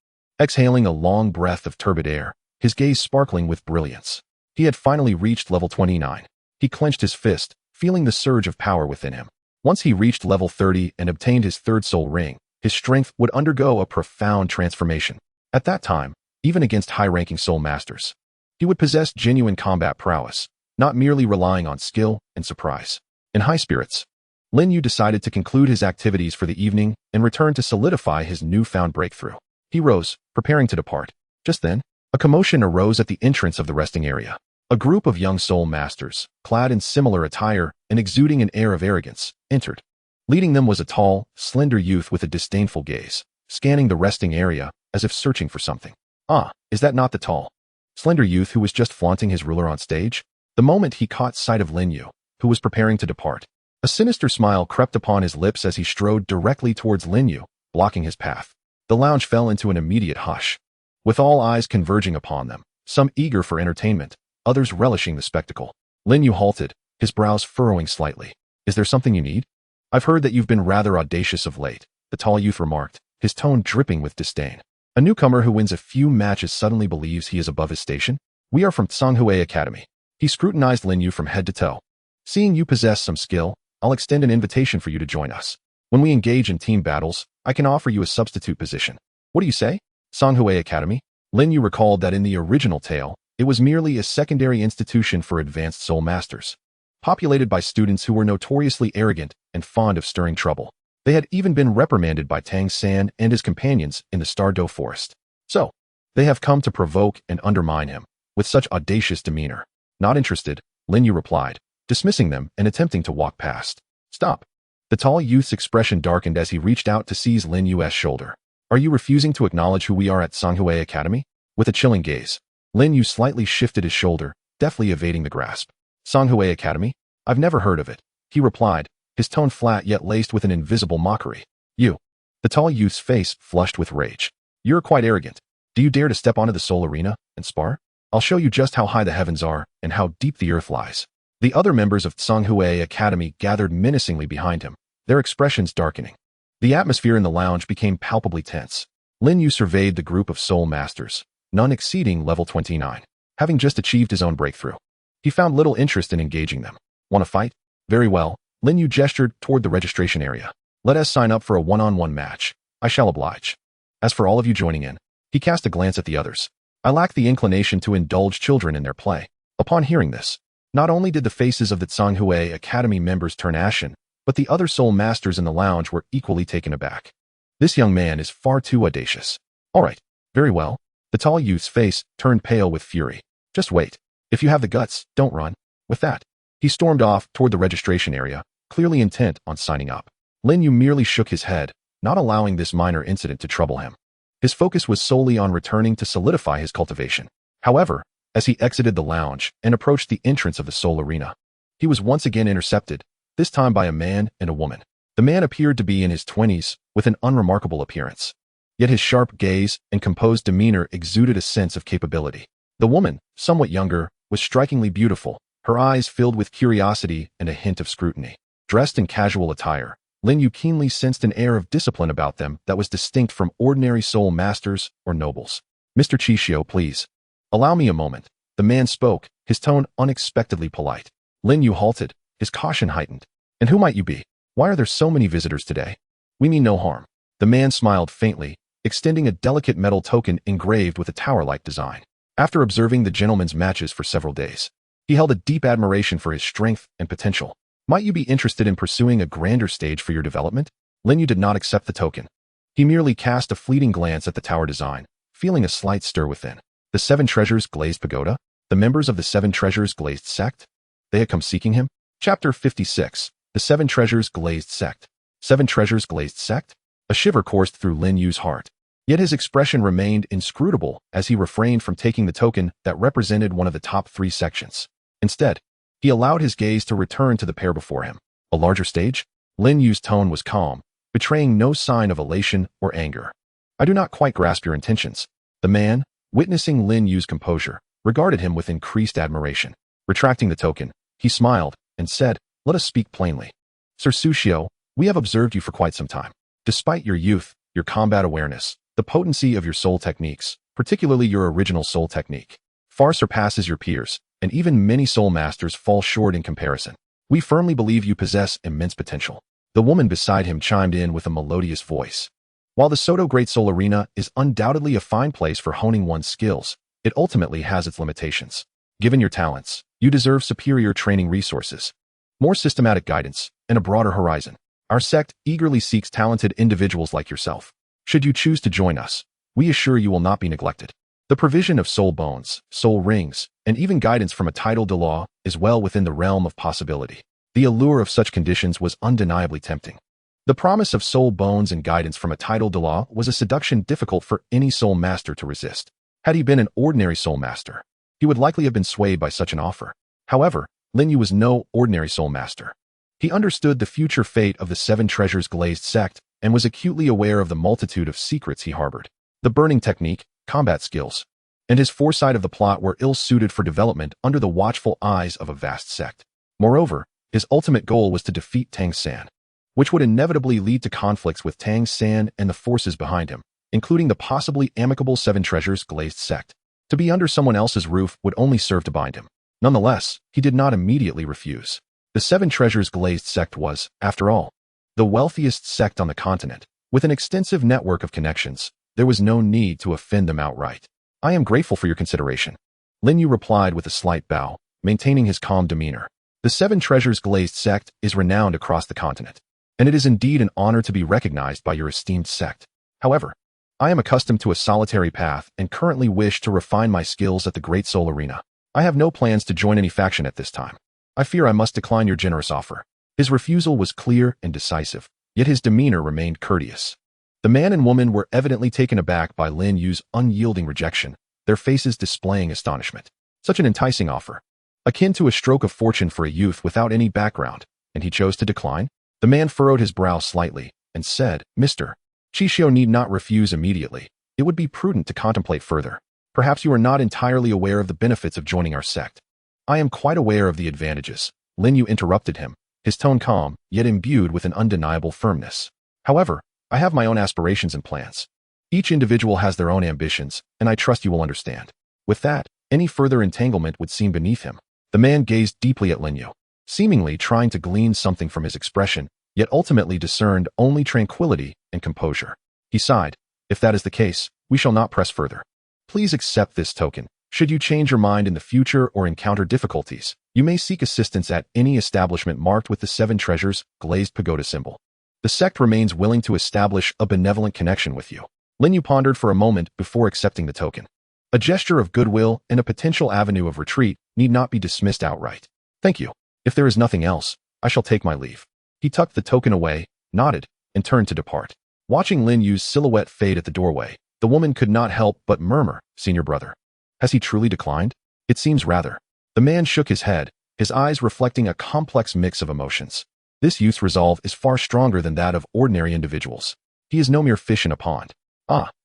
exhaling a long breath of turbid air, his gaze sparkling with brilliance. He had finally reached level 29. He clenched his fist, feeling the surge of power within him. Once he reached level 30 and obtained his third soul ring, his strength would undergo a profound transformation. At that time, even against high-ranking soul masters, he would possess genuine combat prowess, not merely relying on skill and surprise. In high spirits, Lin Yu decided to conclude his activities for the evening and return to solidify his newfound breakthrough. He rose, preparing to depart. Just then, a commotion arose at the entrance of the resting area. A group of young soul masters, clad in similar attire and exuding an air of arrogance, entered. Leading them was a tall, slender youth with a disdainful gaze, scanning the resting area as if searching for something. Ah, is that not the tall, slender youth who was just flaunting his ruler on stage? The moment he caught sight of Lin Yu, who was preparing to depart, a sinister smile crept upon his lips as he strode directly towards Lin Yu, blocking his path. The lounge fell into an immediate hush, with all eyes converging upon them, some eager for entertainment, others relishing the spectacle. Lin Yu halted, his brows furrowing slightly. Is there something you need? I've heard that you've been rather audacious of late, the tall youth remarked, his tone dripping with disdain. A newcomer who wins a few matches suddenly believes he is above his station? We are from Tsanghui Academy. He scrutinized Lin Yu from head to toe. Seeing you possess some skill, I'll extend an invitation for you to join us. When we engage in team battles, I can offer you a substitute position. What do you say? Tsanghui Academy? Lin Yu recalled that in the original tale, it was merely a secondary institution for advanced soul masters, populated by students who were notoriously arrogant and fond of stirring trouble. They had even been reprimanded by Tang San and his companions in the Stardow Forest. So, they have come to provoke and undermine him, with such audacious demeanor. Not interested, Lin Yu replied, dismissing them and attempting to walk past. Stop. The tall youth's expression darkened as he reached out to seize Lin Yu's shoulder. Are you refusing to acknowledge who we are at Tsanghui Academy? With a chilling gaze, Lin Yu slightly shifted his shoulder, deftly evading the grasp. Tsanghui Academy? I've never heard of it, he replied, his tone flat yet laced with an invisible mockery. You. The tall youth's face flushed with rage. You're quite arrogant. Do you dare to step onto the soul arena and spar? I'll show you just how high the heavens are and how deep the earth lies. The other members of Tsanghui Academy gathered menacingly behind him, their expressions darkening. The atmosphere in the lounge became palpably tense. Lin Yu surveyed the group of soul masters, none exceeding level 29, having just achieved his own breakthrough. He found little interest in engaging them. Want to fight? Very well. Lin Yu gestured toward the registration area. Let us sign up for a one-on-one match. I shall oblige. As for all of you joining in, he cast a glance at the others. I lack the inclination to indulge children in their play. Upon hearing this, not only did the faces of the Tsanghui Academy members turn ashen, but the other soul masters in the lounge were equally taken aback. This young man is far too audacious. All right, very well. The tall youth's face turned pale with fury. Just wait. If you have the guts, don't run. With that, he stormed off toward the registration area, clearly intent on signing up. Lin Yu merely shook his head, not allowing this minor incident to trouble him. His focus was solely on returning to solidify his cultivation. However, as he exited the lounge and approached the entrance of the soul arena, he was once again intercepted, this time by a man and a woman. The man appeared to be in his 20s, with an unremarkable appearance. Yet his sharp gaze and composed demeanor exuded a sense of capability. The woman, somewhat younger, was strikingly beautiful, her eyes filled with curiosity and a hint of scrutiny. Dressed in casual attire, Lin Yu keenly sensed an air of discipline about them that was distinct from ordinary soul masters or nobles. Mr. Chishio, please. Allow me a moment. The man spoke, his tone unexpectedly polite. Lin Yu halted, his caution heightened. And who might you be? Why are there so many visitors today? We mean no harm. The man smiled faintly, extending a delicate metal token engraved with a tower-like design. After observing the gentleman's matches for several days, he held a deep admiration for his strength and potential. Might you be interested in pursuing a grander stage for your development? Lin Yu did not accept the token. He merely cast a fleeting glance at the tower design, feeling a slight stir within. The Seven Treasures Glazed Pagoda? The members of the Seven Treasures Glazed Sect? They had come seeking him? Chapter 56. The Seven Treasures Glazed Sect. Seven Treasures Glazed Sect? A shiver coursed through Lin Yu's heart. Yet his expression remained inscrutable as he refrained from taking the token that represented one of the top 3 sections. Instead, he allowed his gaze to return to the pair before him. A larger stage? Lin Yu's tone was calm, betraying no sign of elation or anger. I do not quite grasp your intentions. The man, witnessing Lin Yu's composure, regarded him with increased admiration. Retracting the token, he smiled and said, let us speak plainly. Sir Sushio, we have observed you for quite some time. Despite your youth, your combat awareness, the potency of your soul techniques, particularly your original soul technique, far surpasses your peers, and even many soul masters fall short in comparison. We firmly believe you possess immense potential. The woman beside him chimed in with a melodious voice. While the Soto Great Soul Arena is undoubtedly a fine place for honing one's skills, it ultimately has its limitations. Given your talents, you deserve superior training resources, more systematic guidance, and a broader horizon. Our sect eagerly seeks talented individuals like yourself. Should you choose to join us, we assure you will not be neglected. The provision of soul bones, soul rings, and even guidance from a title de law is well within the realm of possibility. The allure of such conditions was undeniably tempting. The promise of soul bones and guidance from a title Dalu was a seduction difficult for any soul master to resist. Had he been an ordinary soul master, he would likely have been swayed by such an offer. However, Lin Yu was no ordinary soul master. He understood the future fate of the Seven Treasures glazed sect and was acutely aware of the multitude of secrets he harbored. The burning technique, combat skills, and his foresight of the plot were ill-suited for development under the watchful eyes of a vast sect. Moreover, his ultimate goal was to defeat Tang San, which would inevitably lead to conflicts with Tang San and the forces behind him, including the possibly amicable Seven Treasures glazed sect. To be under someone else's roof would only serve to bind him. Nonetheless, he did not immediately refuse. The Seven Treasures glazed sect was, after all, the wealthiest sect on the continent. With an extensive network of connections, there was no need to offend them outright. I am grateful for your consideration. Lin Yu replied with a slight bow, maintaining his calm demeanor. The Seven Treasures glazed sect is renowned across the continent, and it is indeed an honor to be recognized by your esteemed sect. However, I am accustomed to a solitary path and currently wish to refine my skills at the Great Soul Arena. I have no plans to join any faction at this time. I fear I must decline your generous offer. His refusal was clear and decisive, yet his demeanor remained courteous. The man and woman were evidently taken aback by Lin Yu's unyielding rejection, their faces displaying astonishment. Such an enticing offer, akin to a stroke of fortune for a youth without any background, and he chose to decline? The man furrowed his brow slightly and said, Mr. Chishio need not refuse immediately. It would be prudent to contemplate further. Perhaps you are not entirely aware of the benefits of joining our sect. I am quite aware of the advantages. Lin Yu interrupted him, his tone calm, yet imbued with an undeniable firmness. However, I have my own aspirations and plans. Each individual has their own ambitions, and I trust you will understand. With that, any further entanglement would seem beneath him. The man gazed deeply at Lin Yu, seemingly trying to glean something from his expression, yet ultimately discerned only tranquility and composure. He sighed. If that is the case, we shall not press further. Please accept this token. Should you change your mind in the future or encounter difficulties, you may seek assistance at any establishment marked with the Seven Treasures glazed pagoda symbol. The sect remains willing to establish a benevolent connection with you. Lin Yu pondered for a moment before accepting the token. A gesture of goodwill and a potential avenue of retreat need not be dismissed outright. Thank you. If there is nothing else, I shall take my leave. He tucked the token away, nodded, and turned to depart. Watching Lin Yu's silhouette fade at the doorway, the woman could not help but murmur, Senior brother. Has he truly declined? It seems rather. The man shook his head, his eyes reflecting a complex mix of emotions. This youth's resolve is far stronger than that of ordinary individuals. He is no mere fish in a pond.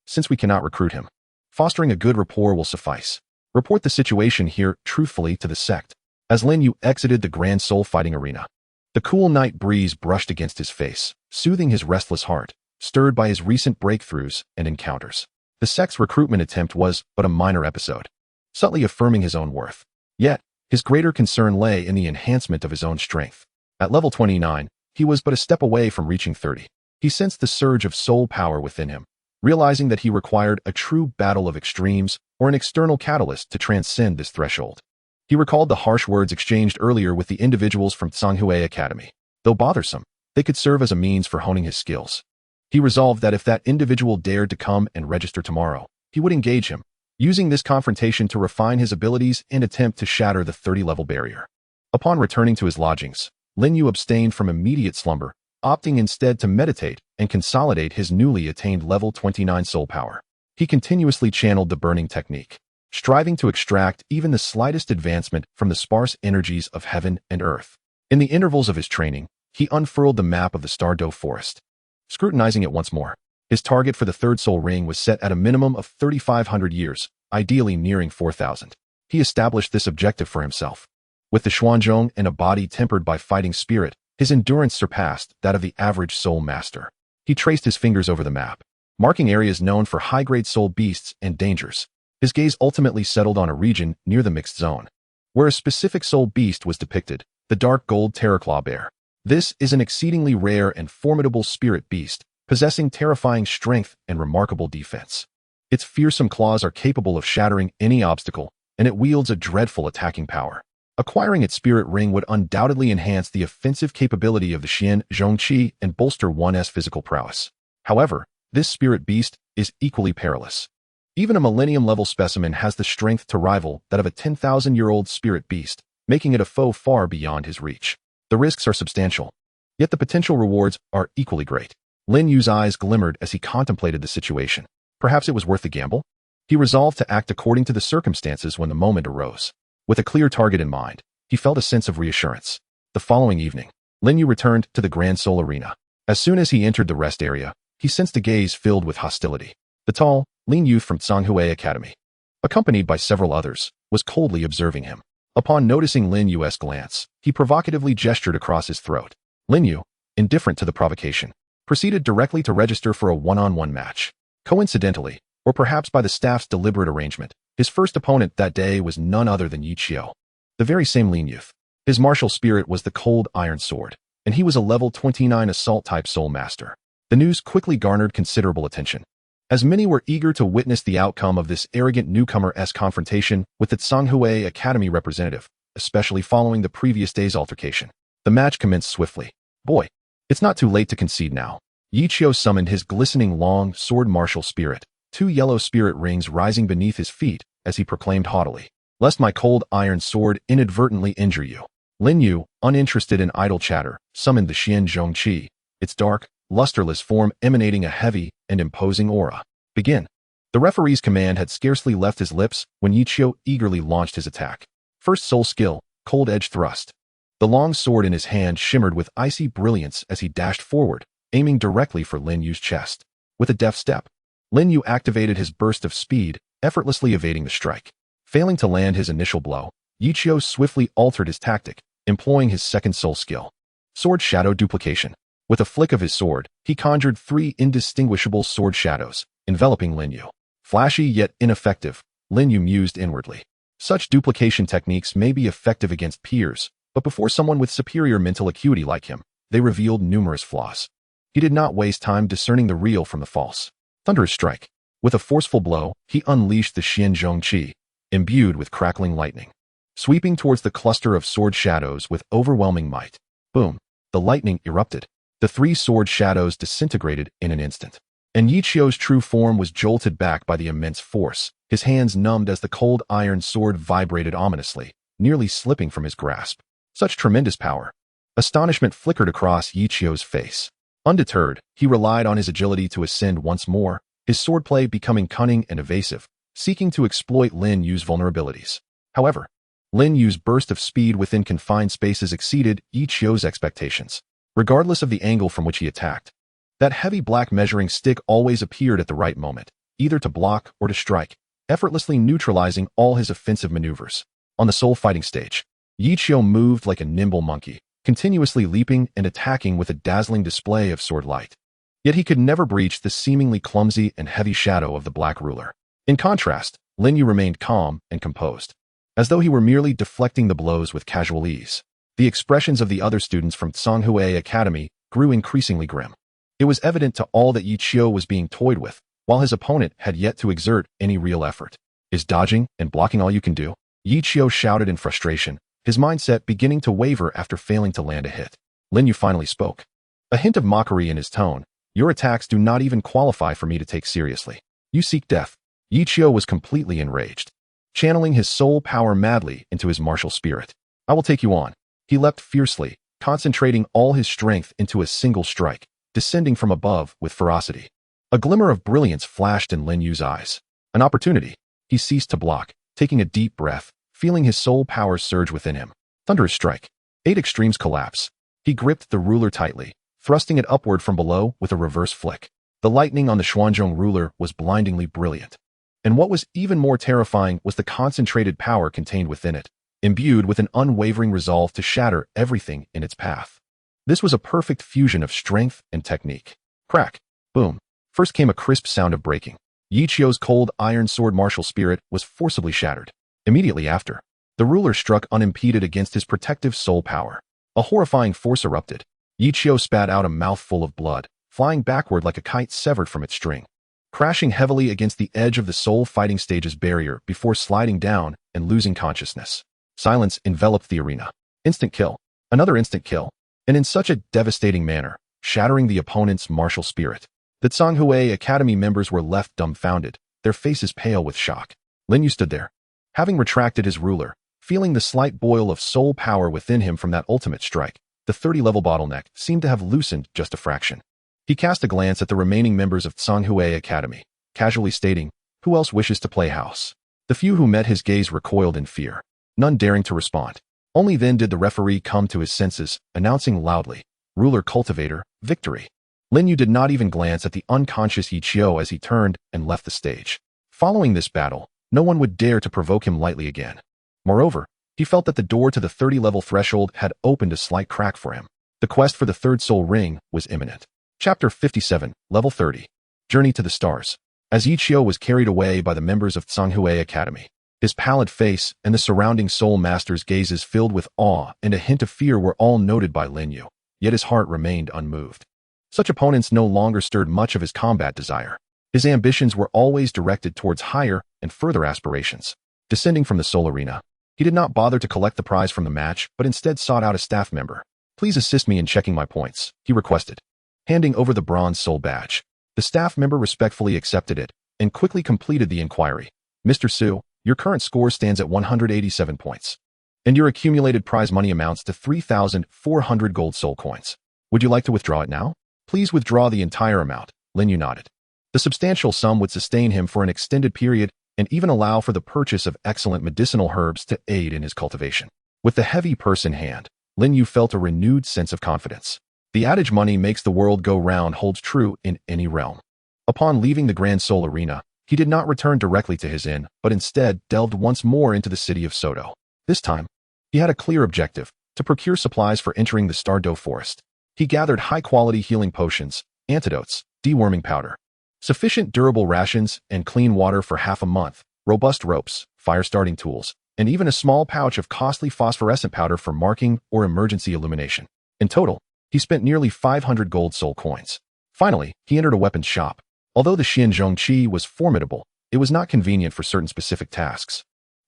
Since we cannot recruit him, fostering a good rapport will suffice. Report the situation here truthfully to the sect. As Lin Yu exited the Grand Soul Fighting Arena, the cool night breeze brushed against his face, soothing his restless heart, stirred by his recent breakthroughs and encounters. The sect's recruitment attempt was but a minor episode, subtly affirming his own worth. Yet, his greater concern lay in the enhancement of his own strength. At level 29, he was but a step away from reaching 30. He sensed the surge of soul power within him, realizing that he required a true battle of extremes or an external catalyst to transcend this threshold. He recalled the harsh words exchanged earlier with the individuals from Tsanghui Academy. Though bothersome, they could serve as a means for honing his skills. He resolved that if that individual dared to come and register tomorrow, he would engage him, using this confrontation to refine his abilities and attempt to shatter the 30-level barrier. Upon returning to his lodgings, Lin Yu abstained from immediate slumber, opting instead to meditate and consolidate his newly attained level 29 soul power. He continuously channeled the burning technique, striving to extract even the slightest advancement from the sparse energies of heaven and earth. In the intervals of his training, he unfurled the map of the Stardow Forest. Scrutinizing it once more, his target for the third soul ring was set at a minimum of 3,500 years, ideally nearing 4,000. He established this objective for himself. With the Xuanzhong and a body tempered by fighting spirit, his endurance surpassed that of the average soul master. He traced his fingers over the map, marking areas known for high-grade soul beasts and dangers. His gaze ultimately settled on a region near the mixed zone, where a specific soul beast was depicted, the dark gold terraclaw bear. This is an exceedingly rare and formidable spirit beast, possessing terrifying strength and remarkable defense. Its fearsome claws are capable of shattering any obstacle, and it wields a dreadful attacking power. Acquiring its spirit ring would undoubtedly enhance the offensive capability of the Xian Zhongqi and bolster one's physical prowess. However, this spirit beast is equally perilous. Even a millennium-level specimen has the strength to rival that of a 10,000-year-old spirit beast, making it a foe far beyond his reach. The risks are substantial. Yet the potential rewards are equally great. Lin Yu's eyes glimmered as he contemplated the situation. Perhaps it was worth the gamble? He resolved to act according to the circumstances when the moment arose. With a clear target in mind, he felt a sense of reassurance. The following evening, Lin Yu returned to the Grand Soul Arena. As soon as he entered the rest area, he sensed a gaze filled with hostility. The tall, lean youth from Tsanghui Academy, accompanied by several others, was coldly observing him. Upon noticing Lin Yu's glance, he provocatively gestured across his throat. Lin Yu, indifferent to the provocation, proceeded directly to register for a one-on-one match. Coincidentally, or perhaps by the staff's deliberate arrangement, his first opponent that day was none other than Yi Qiu, the very same lean youth. His martial spirit was the cold iron sword, and he was a level 29 assault-type soul master. The news quickly garnered considerable attention, as many were eager to witness the outcome of this arrogant newcomer's confrontation with the Tsanghui Academy representative, especially following the previous day's altercation. The match commenced swiftly. Boy, it's not too late to concede now. Yi Qiu summoned his glistening long sword martial spirit, 2 yellow spirit rings rising beneath his feet as he proclaimed haughtily, "Lest my cold iron sword inadvertently injure you." Lin Yu, uninterested in idle chatter, summoned the Xian Zhong Qi, its dark, lusterless form emanating a heavy and imposing aura. Begin. The referee's command had scarcely left his lips when Yi Qiu eagerly launched his attack. First soul skill, cold edge thrust. The long sword in his hand shimmered with icy brilliance as he dashed forward, aiming directly for Lin Yu's chest. With a deft step, Lin Yu activated his burst of speed, effortlessly evading the strike. Failing to land his initial blow, Yi Qiu swiftly altered his tactic, employing his second soul skill, sword shadow duplication. With a flick of his sword, he conjured 3 indistinguishable sword shadows, enveloping Lin Yu. Flashy yet ineffective, Lin Yu mused inwardly. Such duplication techniques may be effective against peers, but before someone with superior mental acuity like him, they revealed numerous flaws. He did not waste time discerning the real from the false. Thunderous strike. With a forceful blow, he unleashed the Xian Zhong Qi, imbued with crackling lightning, sweeping towards the cluster of sword shadows with overwhelming might. Boom! The lightning erupted. The 3 sword shadows disintegrated in an instant, and Yi Qiu's true form was jolted back by the immense force, his hands numbed as the cold iron sword vibrated ominously, nearly slipping from his grasp. Such tremendous power. Astonishment flickered across Yi Qiu's face. Undeterred, he relied on his agility to ascend once more, his swordplay becoming cunning and evasive, seeking to exploit Lin Yu's vulnerabilities. However, Lin Yu's burst of speed within confined spaces exceeded Yi Qiu's expectations. Regardless of the angle from which he attacked, that heavy black measuring stick always appeared at the right moment, either to block or to strike, effortlessly neutralizing all his offensive maneuvers. On the soul fighting stage, Yi Qiu moved like a nimble monkey, continuously leaping and attacking with a dazzling display of sword light. Yet he could never breach the seemingly clumsy and heavy shadow of the Black Ruler. In contrast, Lin Yu remained calm and composed, as though he were merely deflecting the blows with casual ease. The expressions of the other students from Tsanghui Academy grew increasingly grim. It was evident to all that Yi Qiu was being toyed with, while his opponent had yet to exert any real effort. "Is dodging and blocking all you can do?" Yi Qiu shouted in frustration, his mindset beginning to waver after failing to land a hit. Lin Yu finally spoke, a hint of mockery in his tone. "Your attacks do not even qualify for me to take seriously. You seek death." Yi Qiu was completely enraged, channeling his soul power madly into his martial spirit. "I will take you on." He leapt fiercely, concentrating all his strength into a single strike, descending from above with ferocity. A glimmer of brilliance flashed in Lin Yu's eyes. An opportunity. He ceased to block, taking a deep breath, feeling his soul power surge within him. Thunderous strike. 8 extremes collapse. He gripped the ruler tightly, thrusting it upward from below with a reverse flick. The lightning on the Xuanzhong ruler was blindingly brilliant. And what was even more terrifying was the concentrated power contained within it, imbued with an unwavering resolve to shatter everything in its path. This was a perfect fusion of strength and technique. Crack. Boom. First came a crisp sound of breaking. Yi Qiu's cold iron sword martial spirit was forcibly shattered. Immediately after, the ruler struck unimpeded against his protective soul power. A horrifying force erupted. Yi Qiu spat out a mouthful of blood, flying backward like a kite severed from its string, crashing heavily against the edge of the soul fighting stage's barrier before sliding down and losing consciousness. Silence enveloped the arena. Instant kill. Another instant kill. And in such a devastating manner, shattering the opponent's martial spirit. The Tsanghui Academy members were left dumbfounded, their faces pale with shock. Lin Yu stood there, having retracted his ruler, feeling the slight boil of soul power within him from that ultimate strike, the 30-level bottleneck seemed to have loosened just a fraction. He cast a glance at the remaining members of Tsanghui Academy, casually stating, "Who else wishes to play house?" The few who met his gaze recoiled in fear, none daring to respond. Only then did the referee come to his senses, announcing loudly, "Ruler Cultivator, victory." Lin Yu did not even glance at the unconscious Yi Qiu as he turned and left the stage. Following this battle, no one would dare to provoke him lightly again. Moreover, he felt that the door to the 30-level threshold had opened a slight crack for him. The quest for the third soul ring was imminent. Chapter 57, Level 30. Journey to the Stars. As Yi Qiu was carried away by the members of Tsanghui Academy, his pallid face and the surrounding soul master's gazes filled with awe and a hint of fear were all noted by Lin Yu, yet his heart remained unmoved. Such opponents no longer stirred much of his combat desire. His ambitions were always directed towards higher and further aspirations. Descending from the soul arena, he did not bother to collect the prize from the match, but instead sought out a staff member. "Please assist me in checking my points," he requested. Handing over the bronze soul badge, the staff member respectfully accepted it and quickly completed the inquiry. "Mr. Su, your current score stands at 187 points, and your accumulated prize money amounts to 3,400 gold soul coins. Would you like to withdraw it now?" "Please withdraw the entire amount," Lin Yu nodded. The substantial sum would sustain him for an extended period and even allow for the purchase of excellent medicinal herbs to aid in his cultivation. With the heavy purse in hand, Lin Yu felt a renewed sense of confidence. The adage "money makes the world go round" holds true in any realm. Upon leaving the Grand Soul Arena, he did not return directly to his inn, but instead delved once more into the city of Soto. This time, he had a clear objective: to procure supplies for entering the Stardow Forest. He gathered high-quality healing potions, antidotes, deworming powder, sufficient durable rations, and clean water for half a month, robust ropes, fire-starting tools, and even a small pouch of costly phosphorescent powder for marking or emergency illumination. In total, he spent nearly 500 gold soul coins. Finally, he entered a weapons shop. Although the Xianzhong Qi was formidable, it was not convenient for certain specific tasks,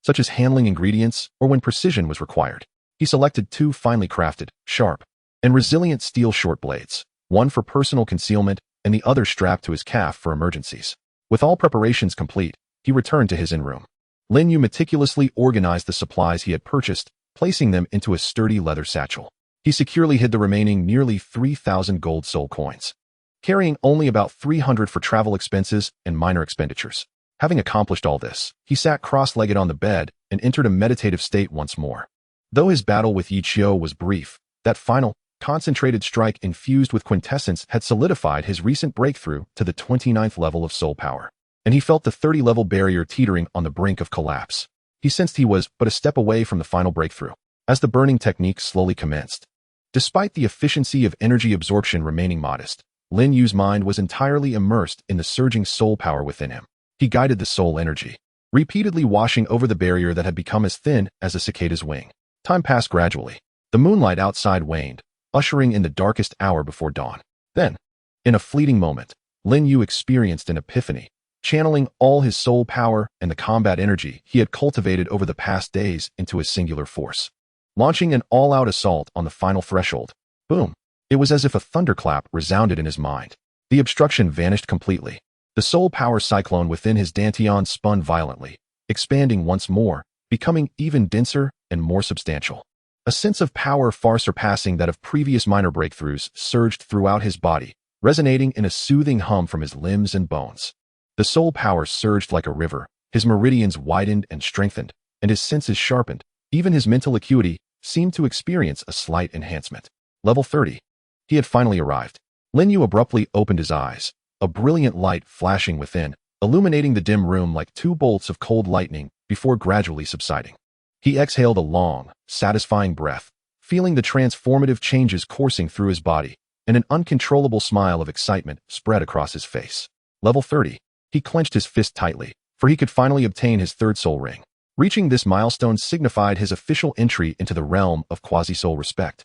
such as handling ingredients or when precision was required. He selected 2 finely crafted, sharp, and resilient steel short blades, one for personal concealment and the other strapped to his calf for emergencies. With all preparations complete, he returned to his inn room. Lin Yu meticulously organized the supplies he had purchased, placing them into a sturdy leather satchel. He securely hid the remaining nearly 3,000 gold soul coins, carrying only about 300 for travel expenses and minor expenditures. Having accomplished all this, he sat cross-legged on the bed and entered a meditative state once more. Though his battle with Yi Qiu was brief, that final, concentrated strike infused with quintessence had solidified his recent breakthrough to the 29th level of soul power, and he felt the 30-level barrier teetering on the brink of collapse. He sensed he was but a step away from the final breakthrough, as the burning technique slowly commenced. Despite the efficiency of energy absorption remaining modest, Lin Yu's mind was entirely immersed in the surging soul power within him. He guided the soul energy, repeatedly washing over the barrier that had become as thin as a cicada's wing. Time passed gradually. The moonlight outside waned, ushering in the darkest hour before dawn. Then, in a fleeting moment, Lin Yu experienced an epiphany, channeling all his soul power and the combat energy he had cultivated over the past days into a singular force. Launching an all-out assault on the final threshold. Boom! It was as if a thunderclap resounded in his mind. The obstruction vanished completely. The soul power cyclone within his dantian spun violently, expanding once more, becoming even denser and more substantial. A sense of power far surpassing that of previous minor breakthroughs surged throughout his body, resonating in a soothing hum from his limbs and bones. The soul power surged like a river, his meridians widened and strengthened, and his senses sharpened. Even his mental acuity seemed to experience a slight enhancement. Level 30. He had finally arrived. Lin Yu abruptly opened his eyes, a brilliant light flashing within, illuminating the dim room like 2 bolts of cold lightning before gradually subsiding. He exhaled a long, satisfying breath, feeling the transformative changes coursing through his body, and an uncontrollable smile of excitement spread across his face. Level 30. He clenched his fist tightly, for he could finally obtain his third soul ring. Reaching this milestone signified his official entry into the realm of quasi-soul respect.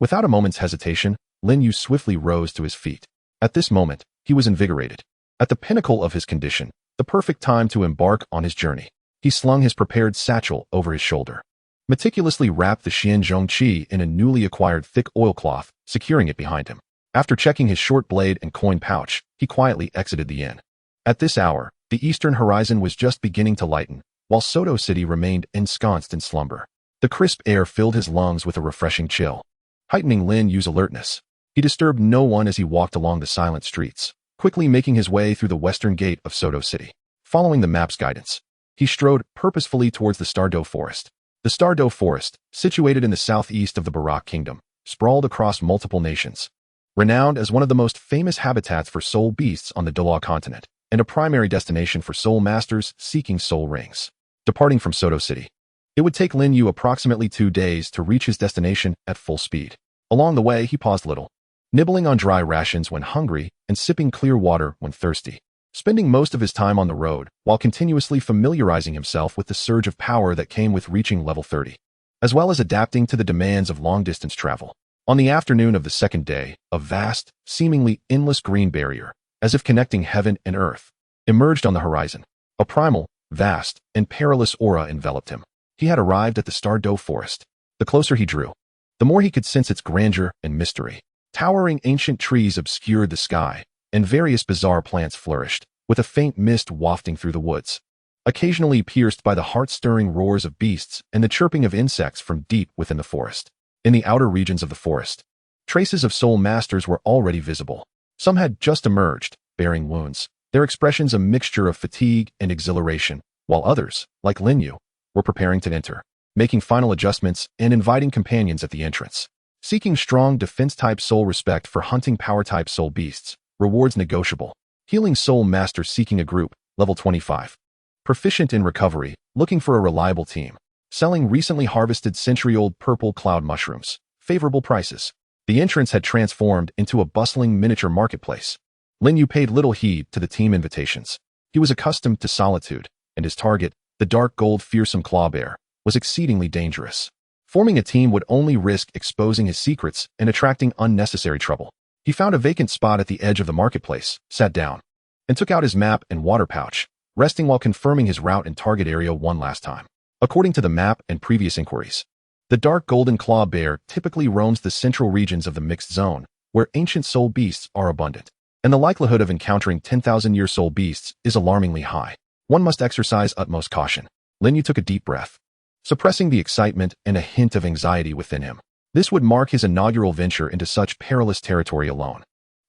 Without a moment's hesitation, Lin Yu swiftly rose to his feet. At this moment, he was invigorated. At the pinnacle of his condition, the perfect time to embark on his journey. He slung his prepared satchel over his shoulder, meticulously wrapped the Xianzhong Qi in a newly acquired thick oilcloth, securing it behind him. After checking his short blade and coin pouch, he quietly exited the inn. At this hour, the eastern horizon was just beginning to lighten, while Soto City remained ensconced in slumber. The crisp air filled his lungs with a refreshing chill. heightening Lin Yu's alertness. He disturbed no one as he walked along the silent streets, quickly making his way through the western gate of Soto City. Following the map's guidance, he strode purposefully towards the Stardow Forest. The Stardow Forest, situated in the southeast of the Barak Kingdom, sprawled across multiple nations. Renowned as one of the most famous habitats for soul beasts on the Douluo continent, and a primary destination for soul masters seeking soul rings. Departing from Soto City, it would take Lin Yu approximately 2 days to reach his destination at full speed. Along the way, he paused little, nibbling on dry rations when hungry and sipping clear water when thirsty, spending most of his time on the road while continuously familiarizing himself with the surge of power that came with reaching level 30, as well as adapting to the demands of long-distance travel. On the afternoon of the second day, a vast, seemingly endless green barrier, as if connecting heaven and earth, emerged on the horizon. A primal, vast, and perilous aura enveloped him. He had arrived at the Stardow Forest. The closer he drew, the more he could sense its grandeur and mystery. Towering ancient trees obscured the sky, and various bizarre plants flourished, with a faint mist wafting through the woods, occasionally pierced by the heart-stirring roars of beasts and the chirping of insects from deep within the forest. In the outer regions of the forest, traces of soul masters were already visible. Some had just emerged, bearing wounds, their expressions a mixture of fatigue and exhilaration, while others, like Lin Yu, were preparing to enter, making final adjustments and inviting companions at the entrance. Seeking strong defense-type soul respect for hunting power-type soul beasts, rewards negotiable. Healing soul master seeking a group, level 25. Proficient in recovery, looking for a reliable team. Selling recently harvested century-old purple cloud mushrooms, favorable prices. The entrance had transformed into a bustling miniature marketplace. Lin Yu paid little heed to the team invitations. He was accustomed to solitude, and his target, the dark gold fearsome clawbear, was exceedingly dangerous. Forming a team would only risk exposing his secrets and attracting unnecessary trouble. He found a vacant spot at the edge of the marketplace, sat down, and took out his map and water pouch, resting while confirming his route and target area one last time. According to the map and previous inquiries, the dark golden claw bear typically roams the central regions of the mixed zone, where ancient soul beasts are abundant, and the likelihood of encountering 10,000-year soul beasts is alarmingly high. One must exercise utmost caution. Lin Yu took a deep breath, suppressing the excitement and a hint of anxiety within him. This would mark his inaugural venture into such perilous territory alone.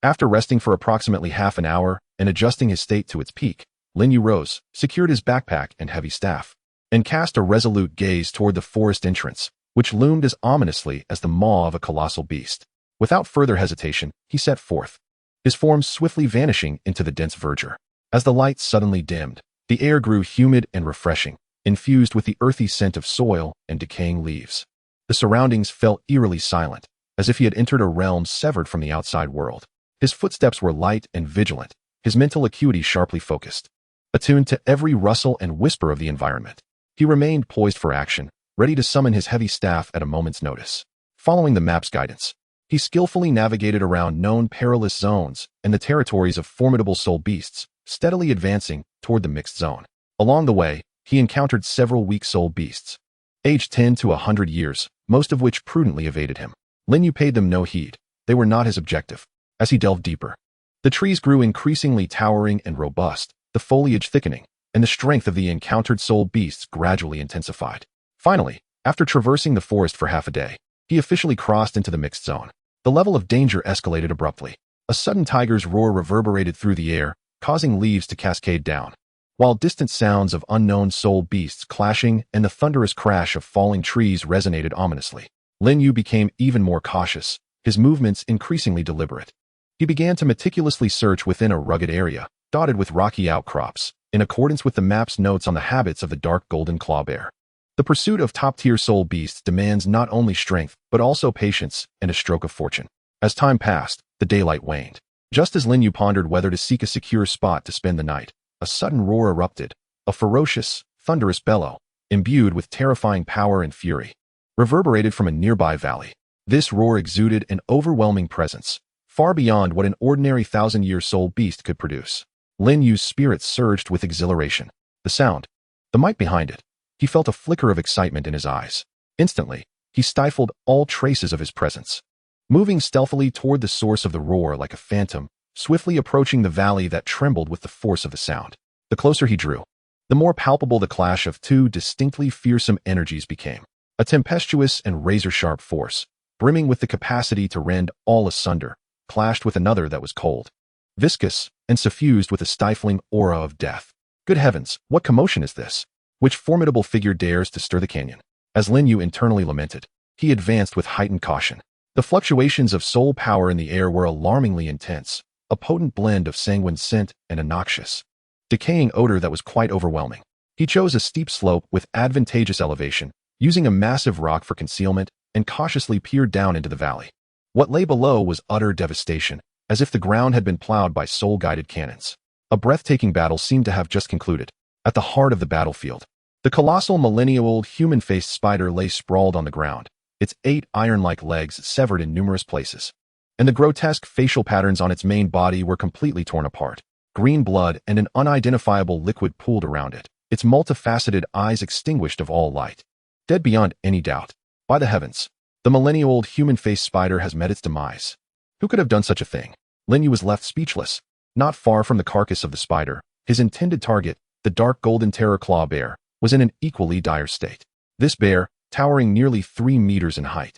After resting for approximately half an hour and adjusting his state to its peak, Lin Yu rose, secured his backpack and heavy staff, and cast a resolute gaze toward the forest entrance, which loomed as ominously as the maw of a colossal beast. Without further hesitation, he set forth, his form swiftly vanishing into the dense verdure. As the light suddenly dimmed, the air grew humid and refreshing, infused with the earthy scent of soil and decaying leaves. The surroundings felt eerily silent, as if he had entered a realm severed from the outside world. His footsteps were light and vigilant, his mental acuity sharply focused, attuned to every rustle and whisper of the environment. He remained poised for action, ready to summon his heavy staff at a moment's notice. Following the map's guidance, he skillfully navigated around known perilous zones and the territories of formidable soul beasts, steadily advancing toward the mixed zone. Along the way, he encountered several weak soul beasts, aged 10 to 100 years, most of which prudently evaded him. Lin Yu paid them no heed. They were not his objective. As he delved deeper, the trees grew increasingly towering and robust, the foliage thickening, and the strength of the encountered soul beasts gradually intensified. Finally, after traversing the forest for half a day, he officially crossed into the mixed zone. The level of danger escalated abruptly. A sudden tiger's roar reverberated through the air, causing leaves to cascade down, while distant sounds of unknown soul beasts clashing and the thunderous crash of falling trees resonated ominously. Lin Yu became even more cautious, his movements increasingly deliberate. He began to meticulously search within a rugged area, dotted with rocky outcrops, in accordance with the map's notes on the habits of the dark golden clawbear. The pursuit of top-tier soul beasts demands not only strength, but also patience and a stroke of fortune. As time passed, the daylight waned. Just as Lin Yu pondered whether to seek a secure spot to spend the night, a sudden roar erupted, a ferocious, thunderous bellow, imbued with terrifying power and fury, reverberated from a nearby valley. This roar exuded an overwhelming presence, far beyond what an ordinary 1,000-year soul beast could produce. Lin Yu's spirit surged with exhilaration. The sound, the might behind it. He felt a flicker of excitement in his eyes. Instantly, he stifled all traces of his presence, moving stealthily toward the source of the roar like a phantom, swiftly approaching the valley that trembled with the force of the sound. The closer he drew, the more palpable the clash of two distinctly fearsome energies became. A tempestuous and razor-sharp force, brimming with the capacity to rend all asunder, clashed with another that was cold, viscous, and suffused with a stifling aura of death. Good heavens, what commotion is this? Which formidable figure dares to stir the canyon? As Lin Yu internally lamented, he advanced with heightened caution. The fluctuations of soul power in the air were alarmingly intense, a potent blend of sanguine scent and a noxious, decaying odor that was quite overwhelming. He chose a steep slope with advantageous elevation, using a massive rock for concealment, and cautiously peered down into the valley. What lay below was utter devastation, as if the ground had been plowed by soul-guided cannons. A breathtaking battle seemed to have just concluded. At the heart of the battlefield, the colossal millennia-old human-faced spider lay sprawled on the ground, its 8 iron-like legs severed in numerous places, and the grotesque facial patterns on its main body were completely torn apart. Green blood and an unidentifiable liquid pooled around it, its multifaceted eyes extinguished of all light. Dead beyond any doubt. By the heavens, the millennia-old human-faced spider has met its demise. Who could have done such a thing? Lin Yu was left speechless. Not far from the carcass of the spider, his intended target, the dark golden terror claw bear, was in an equally dire state. This bear, towering nearly 3 meters in height,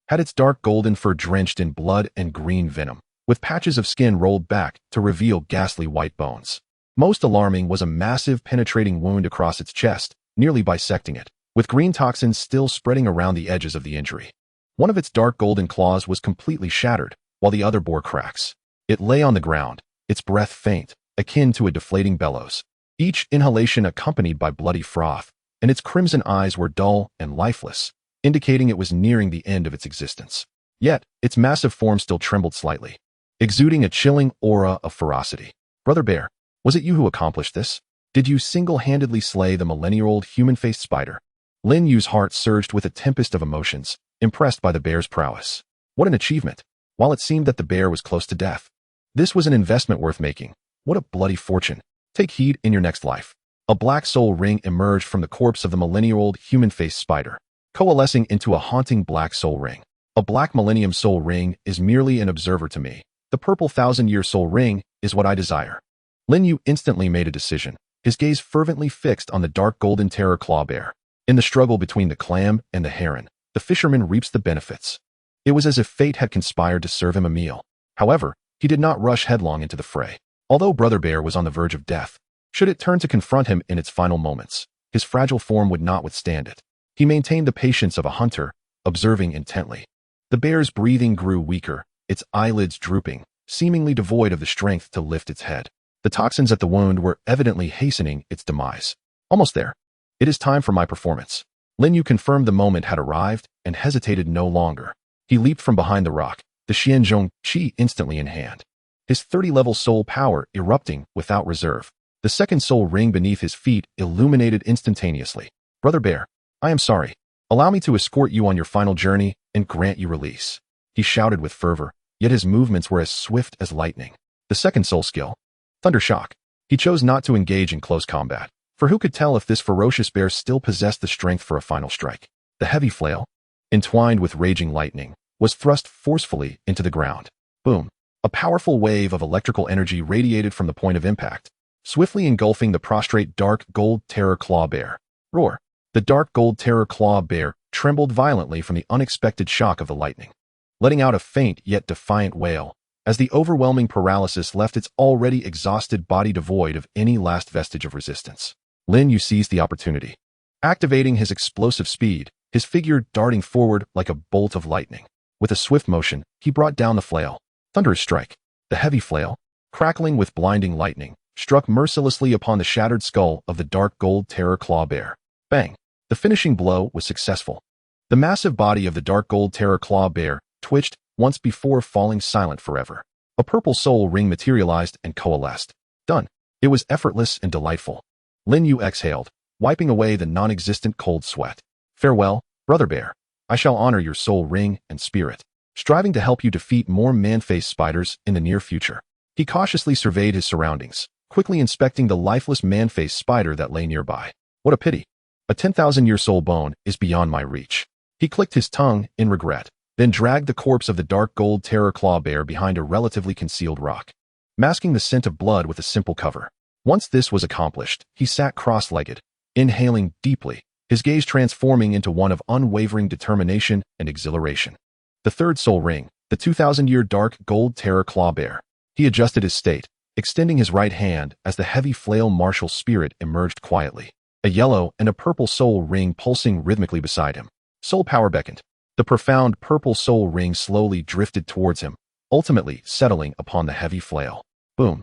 had its dark golden fur drenched in blood and green venom, with patches of skin rolled back to reveal ghastly white bones. Most alarming was a massive penetrating wound across its chest, nearly bisecting it, with green toxins still spreading around the edges of the injury. One of its dark golden claws was completely shattered, while the other bore cracks. It lay on the ground, its breath faint, akin to a deflating bellows, each inhalation accompanied by bloody froth, and its crimson eyes were dull and lifeless, indicating it was nearing the end of its existence. Yet, its massive form still trembled slightly, exuding a chilling aura of ferocity. Brother Bear, was it you who accomplished this? Did you single-handedly slay the millennia-old human-faced spider? Lin Yu's heart surged with a tempest of emotions, impressed by the bear's prowess. What an achievement! While it seemed that the bear was close to death, this was an investment worth making. What a bloody fortune! Take heed in your next life. A black soul ring emerged from the corpse of the millennia-old human-faced spider, coalescing into a haunting black soul ring. A black millennium soul ring is merely an observer to me. The purple 1,000-year soul ring is what I desire. Lin Yu instantly made a decision, his gaze fervently fixed on the dark golden terror claw bear. In the struggle between the clam and the heron, the fisherman reaps the benefits. It was as if fate had conspired to serve him a meal. However, he did not rush headlong into the fray. Although Brother Bear was on the verge of death, should it turn to confront him in its final moments, his fragile form would not withstand it. He maintained the patience of a hunter, observing intently. The bear's breathing grew weaker, its eyelids drooping, seemingly devoid of the strength to lift its head. The toxins at the wound were evidently hastening its demise. Almost there. It is time for my performance. Lin Yu confirmed the moment had arrived and hesitated no longer. He leaped from behind the rock, the Xianzhong Qi instantly in hand, his 30-level soul power erupting without reserve. The second soul ring beneath his feet illuminated instantaneously. Brother Bear, I am sorry. Allow me to escort you on your final journey and grant you release. He shouted with fervor, yet his movements were as swift as lightning. The second soul skill, Thunder Shock. He chose not to engage in close combat, for who could tell if this ferocious bear still possessed the strength for a final strike. The heavy flail, entwined with raging lightning, was thrust forcefully into the ground. Boom! A powerful wave of electrical energy radiated from the point of impact, swiftly engulfing the prostrate dark gold terror claw bear. Roar! The dark gold terror claw bear trembled violently from the unexpected shock of the lightning, letting out a faint yet defiant wail, as the overwhelming paralysis left its already exhausted body devoid of any last vestige of resistance. Lin Yu seized the opportunity, activating his explosive speed, his figure darting forward like a bolt of lightning. With a swift motion, he brought down the flail. Thunderous strike. The heavy flail, crackling with blinding lightning, struck mercilessly upon the shattered skull of the dark gold terror claw bear. Bang! The finishing blow was successful. The massive body of the dark gold terror claw bear twitched once before falling silent forever. A purple soul ring materialized and coalesced. Done. It was effortless and delightful. Lin Yu exhaled, wiping away the non-existent cold sweat. Farewell, Brother Bear. I shall honor your soul ring and spirit, striving to help you defeat more man-faced spiders in the near future. He cautiously surveyed his surroundings, quickly inspecting the lifeless man-faced spider that lay nearby. What a pity. A 10,000-year soul bone is beyond my reach. He clicked his tongue in regret, then dragged the corpse of the dark gold terror claw bear behind a relatively concealed rock, masking the scent of blood with a simple cover. Once this was accomplished, he sat cross-legged, inhaling deeply, his gaze transforming into one of unwavering determination and exhilaration. The third soul ring, the 2,000-year dark gold terror claw bear. He adjusted his state, extending his right hand as the heavy flail martial spirit emerged quietly. A yellow and a purple soul ring pulsing rhythmically beside him. Soul power beckoned. The profound purple soul ring slowly drifted towards him, ultimately settling upon the heavy flail. Boom.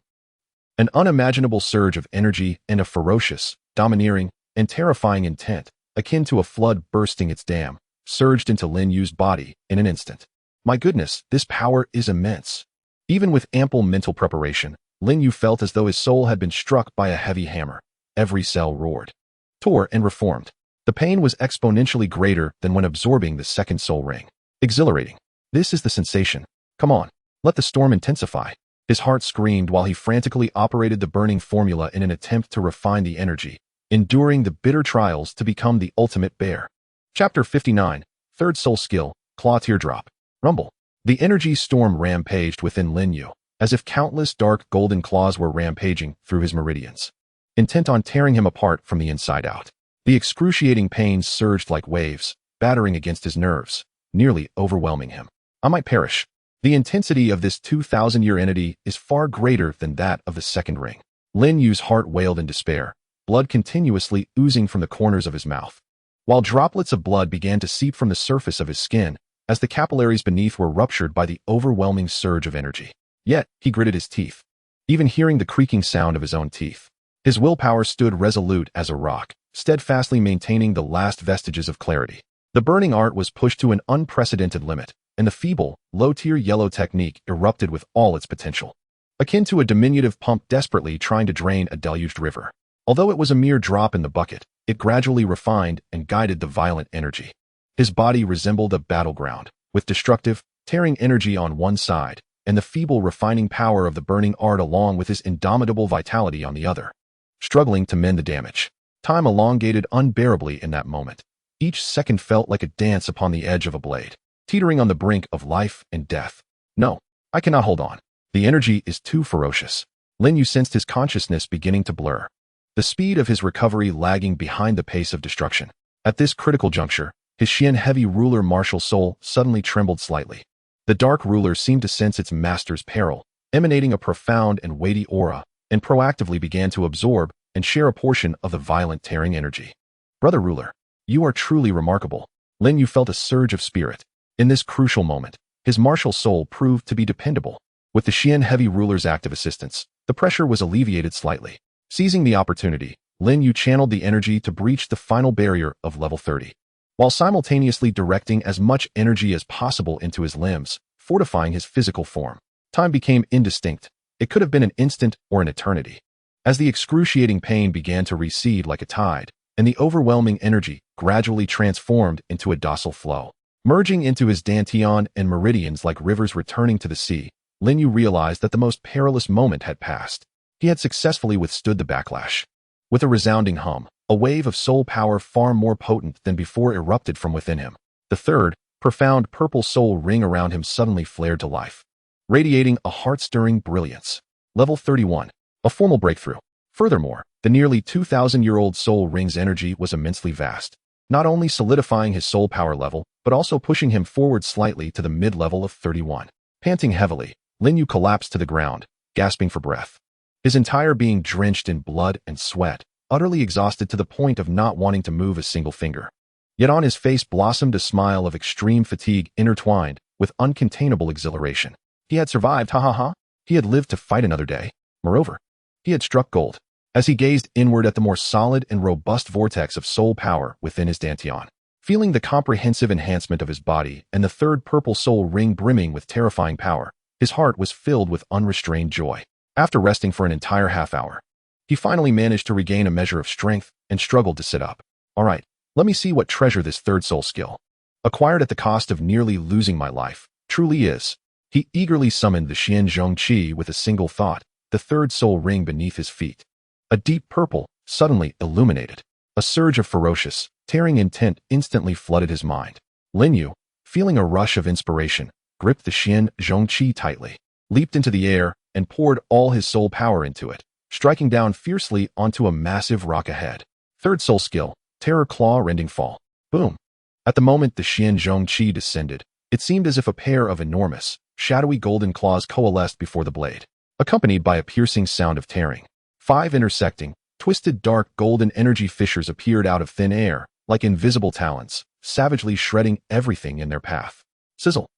An unimaginable surge of energy and a ferocious, domineering, and terrifying intent, akin to a flood bursting its dam, surged into Lin Yu's body in an instant. My goodness, this power is immense. Even with ample mental preparation, Lin Yu felt as though his soul had been struck by a heavy hammer. Every cell roared, tore, and reformed. The pain was exponentially greater than when absorbing the second soul ring. Exhilarating. This is the sensation. Come on, let the storm intensify. His heart screamed while he frantically operated the burning formula in an attempt to refine the energy, enduring the bitter trials to become the ultimate bear. Chapter 59, Third Soul Skill, Claw Teardrop. Rumble. The energy storm rampaged within Lin Yu, as if countless dark golden claws were rampaging through his meridians, intent on tearing him apart from the inside out. The excruciating pains surged like waves, battering against his nerves, nearly overwhelming him. I might perish. The intensity of this 2,000-year entity is far greater than that of the second ring. Lin Yu's heart wailed in despair, blood continuously oozing from the corners of his mouth, while droplets of blood began to seep from the surface of his skin as the capillaries beneath were ruptured by the overwhelming surge of energy. Yet, he gritted his teeth, even hearing the creaking sound of his own teeth. His willpower stood resolute as a rock, steadfastly maintaining the last vestiges of clarity. The burning art was pushed to an unprecedented limit, and the feeble, low-tier yellow technique erupted with all its potential, akin to a diminutive pump desperately trying to drain a deluged river. Although it was a mere drop in the bucket, it gradually refined and guided the violent energy. His body resembled a battleground, with destructive, tearing energy on one side, and the feeble refining power of the burning art along with his indomitable vitality on the other, struggling to mend the damage. Time elongated unbearably in that moment. Each second felt like a dance upon the edge of a blade, teetering on the brink of life and death. No, I cannot hold on. The energy is too ferocious. Lin Yu sensed his consciousness beginning to blur, the speed of his recovery lagging behind the pace of destruction. At this critical juncture, his Xian heavy ruler martial soul suddenly trembled slightly. The dark ruler seemed to sense its master's peril, emanating a profound and weighty aura, and proactively began to absorb and share a portion of the violent tearing energy. Brother ruler, you are truly remarkable. Lin Yu felt a surge of spirit. In this crucial moment, his martial soul proved to be dependable. With the Xian heavy ruler's active assistance, the pressure was alleviated slightly. Seizing the opportunity, Lin Yu channeled the energy to breach the final barrier of level 30, while simultaneously directing as much energy as possible into his limbs, fortifying his physical form. Time became indistinct. It could have been an instant or an eternity, as the excruciating pain began to recede like a tide, and the overwhelming energy gradually transformed into a docile flow. Merging into his dantian and meridians like rivers returning to the sea, Lin Yu realized that the most perilous moment had passed. He had successfully withstood the backlash. With a resounding hum, a wave of soul power far more potent than before erupted from within him. The third, profound purple soul ring around him suddenly flared to life, radiating a heart-stirring brilliance. Level 31. A formal breakthrough. Furthermore, the nearly 2,000-year-old soul ring's energy was immensely vast, not only solidifying his soul power level, but also pushing him forward slightly to the mid-level of 31. Panting heavily, Lin Yu collapsed to the ground, gasping for breath. His entire being drenched in blood and sweat, utterly exhausted to the point of not wanting to move a single finger. Yet on his face blossomed a smile of extreme fatigue intertwined with uncontainable exhilaration. He had survived, ha ha ha. He had lived to fight another day. Moreover, he had struck gold. As he gazed inward at the more solid and robust vortex of soul power within his dantian, feeling the comprehensive enhancement of his body and the third purple soul ring brimming with terrifying power, his heart was filled with unrestrained joy. After resting for an entire half hour, he finally managed to regain a measure of strength and struggled to sit up. All right, let me see what treasure this third soul skill, acquired at the cost of nearly losing my life, truly is. He eagerly summoned the Xian Zhong Qi with a single thought, the third soul ring beneath his feet. A deep purple, suddenly illuminated. A surge of ferocious, tearing intent instantly flooded his mind. Lin Yu, feeling a rush of inspiration, gripped the Xian Zhong Qi tightly, leaped into the air, and poured all his soul power into it, striking down fiercely onto a massive rock ahead. Third soul skill, Terror Claw Rending Fall. Boom. At the moment the Xian Zhong Qi descended, It seemed as if a pair of enormous, shadowy golden claws coalesced before the blade, accompanied by a piercing sound of tearing. 5 intersecting, twisted dark golden energy fissures appeared out of thin air, like invisible talons, savagely shredding everything in their path. Sizzle!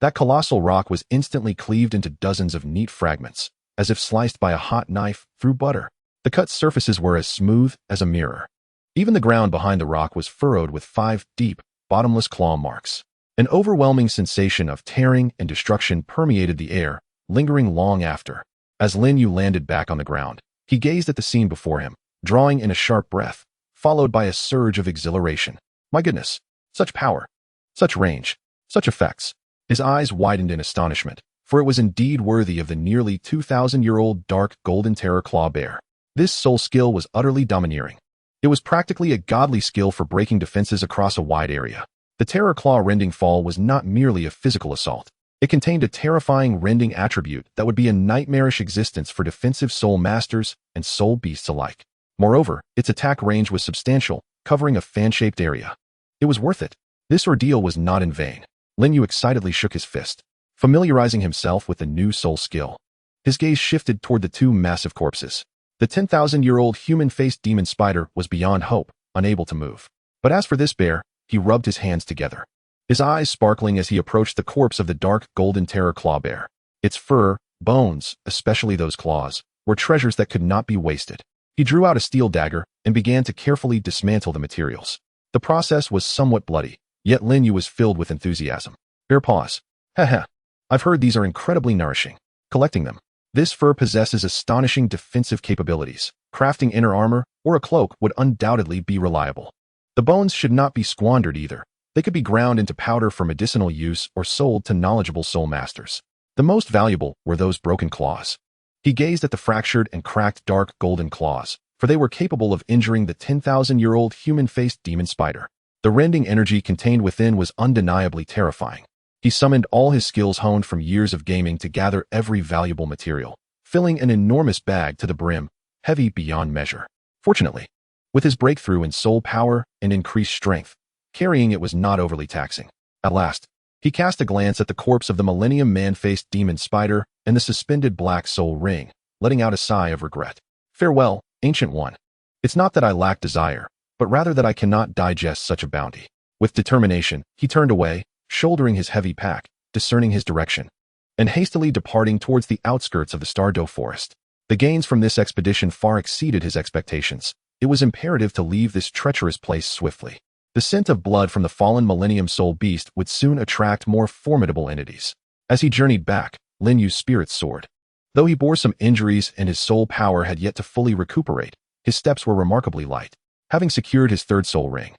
That colossal rock was instantly cleaved into dozens of neat fragments, as if sliced by a hot knife through butter. The cut surfaces were as smooth as a mirror. Even the ground behind the rock was furrowed with 5 deep, bottomless claw marks. An overwhelming sensation of tearing and destruction permeated the air, lingering long after. As Lin Yu landed back on the ground, he gazed at the scene before him, drawing in a sharp breath, followed by a surge of exhilaration. My goodness! Such power! Such range! Such effects! His eyes widened in astonishment, for it was indeed worthy of the nearly 2,000-year-old dark golden terror claw bear. This soul skill was utterly domineering. It was practically a godly skill for breaking defenses across a wide area. The terror claw rending fall was not merely a physical assault. It contained a terrifying rending attribute that would be a nightmarish existence for defensive soul masters and soul beasts alike. Moreover, its attack range was substantial, covering a fan-shaped area. It was worth it. This ordeal was not in vain. Lin Yu excitedly shook his fist, familiarizing himself with the new soul skill. His gaze shifted toward the 2 massive corpses. The 10,000-year-old human-faced demon spider was beyond hope, unable to move. But as for this bear, he rubbed his hands together, his eyes sparkling as he approached the corpse of the dark golden terror claw bear. Its fur, bones, especially those claws, were treasures that could not be wasted. He drew out a steel dagger and began to carefully dismantle the materials. The process was somewhat bloody, yet Lin Yu was filled with enthusiasm. Bear paws. Haha. I've heard these are incredibly nourishing. Collecting them. This fur possesses astonishing defensive capabilities. Crafting inner armor or a cloak would undoubtedly be reliable. The bones should not be squandered either. They could be ground into powder for medicinal use or sold to knowledgeable soul masters. The most valuable were those broken claws. He gazed at the fractured and cracked dark golden claws, for they were capable of injuring the 10,000-year-old human-faced demon spider. The rending energy contained within was undeniably terrifying. He summoned all his skills honed from years of gaming to gather every valuable material, filling an enormous bag to the brim, heavy beyond measure. Fortunately, with his breakthrough in soul power and increased strength, carrying it was not overly taxing. At last, he cast a glance at the corpse of the Millennium Man-faced demon spider and the suspended black soul ring, letting out a sigh of regret. Farewell, Ancient One. It's not that I lack desire, but rather that I cannot digest such a bounty. With determination, he turned away, shouldering his heavy pack, discerning his direction, and hastily departing towards the outskirts of the Stardow Forest. The gains from this expedition far exceeded his expectations. It was imperative to leave this treacherous place swiftly. The scent of blood from the fallen Millennium Soul Beast would soon attract more formidable entities. As he journeyed back, Lin Yu's spirits soared. Though he bore some injuries and his soul power had yet to fully recuperate, his steps were remarkably light. Having secured his 3rd soul ring,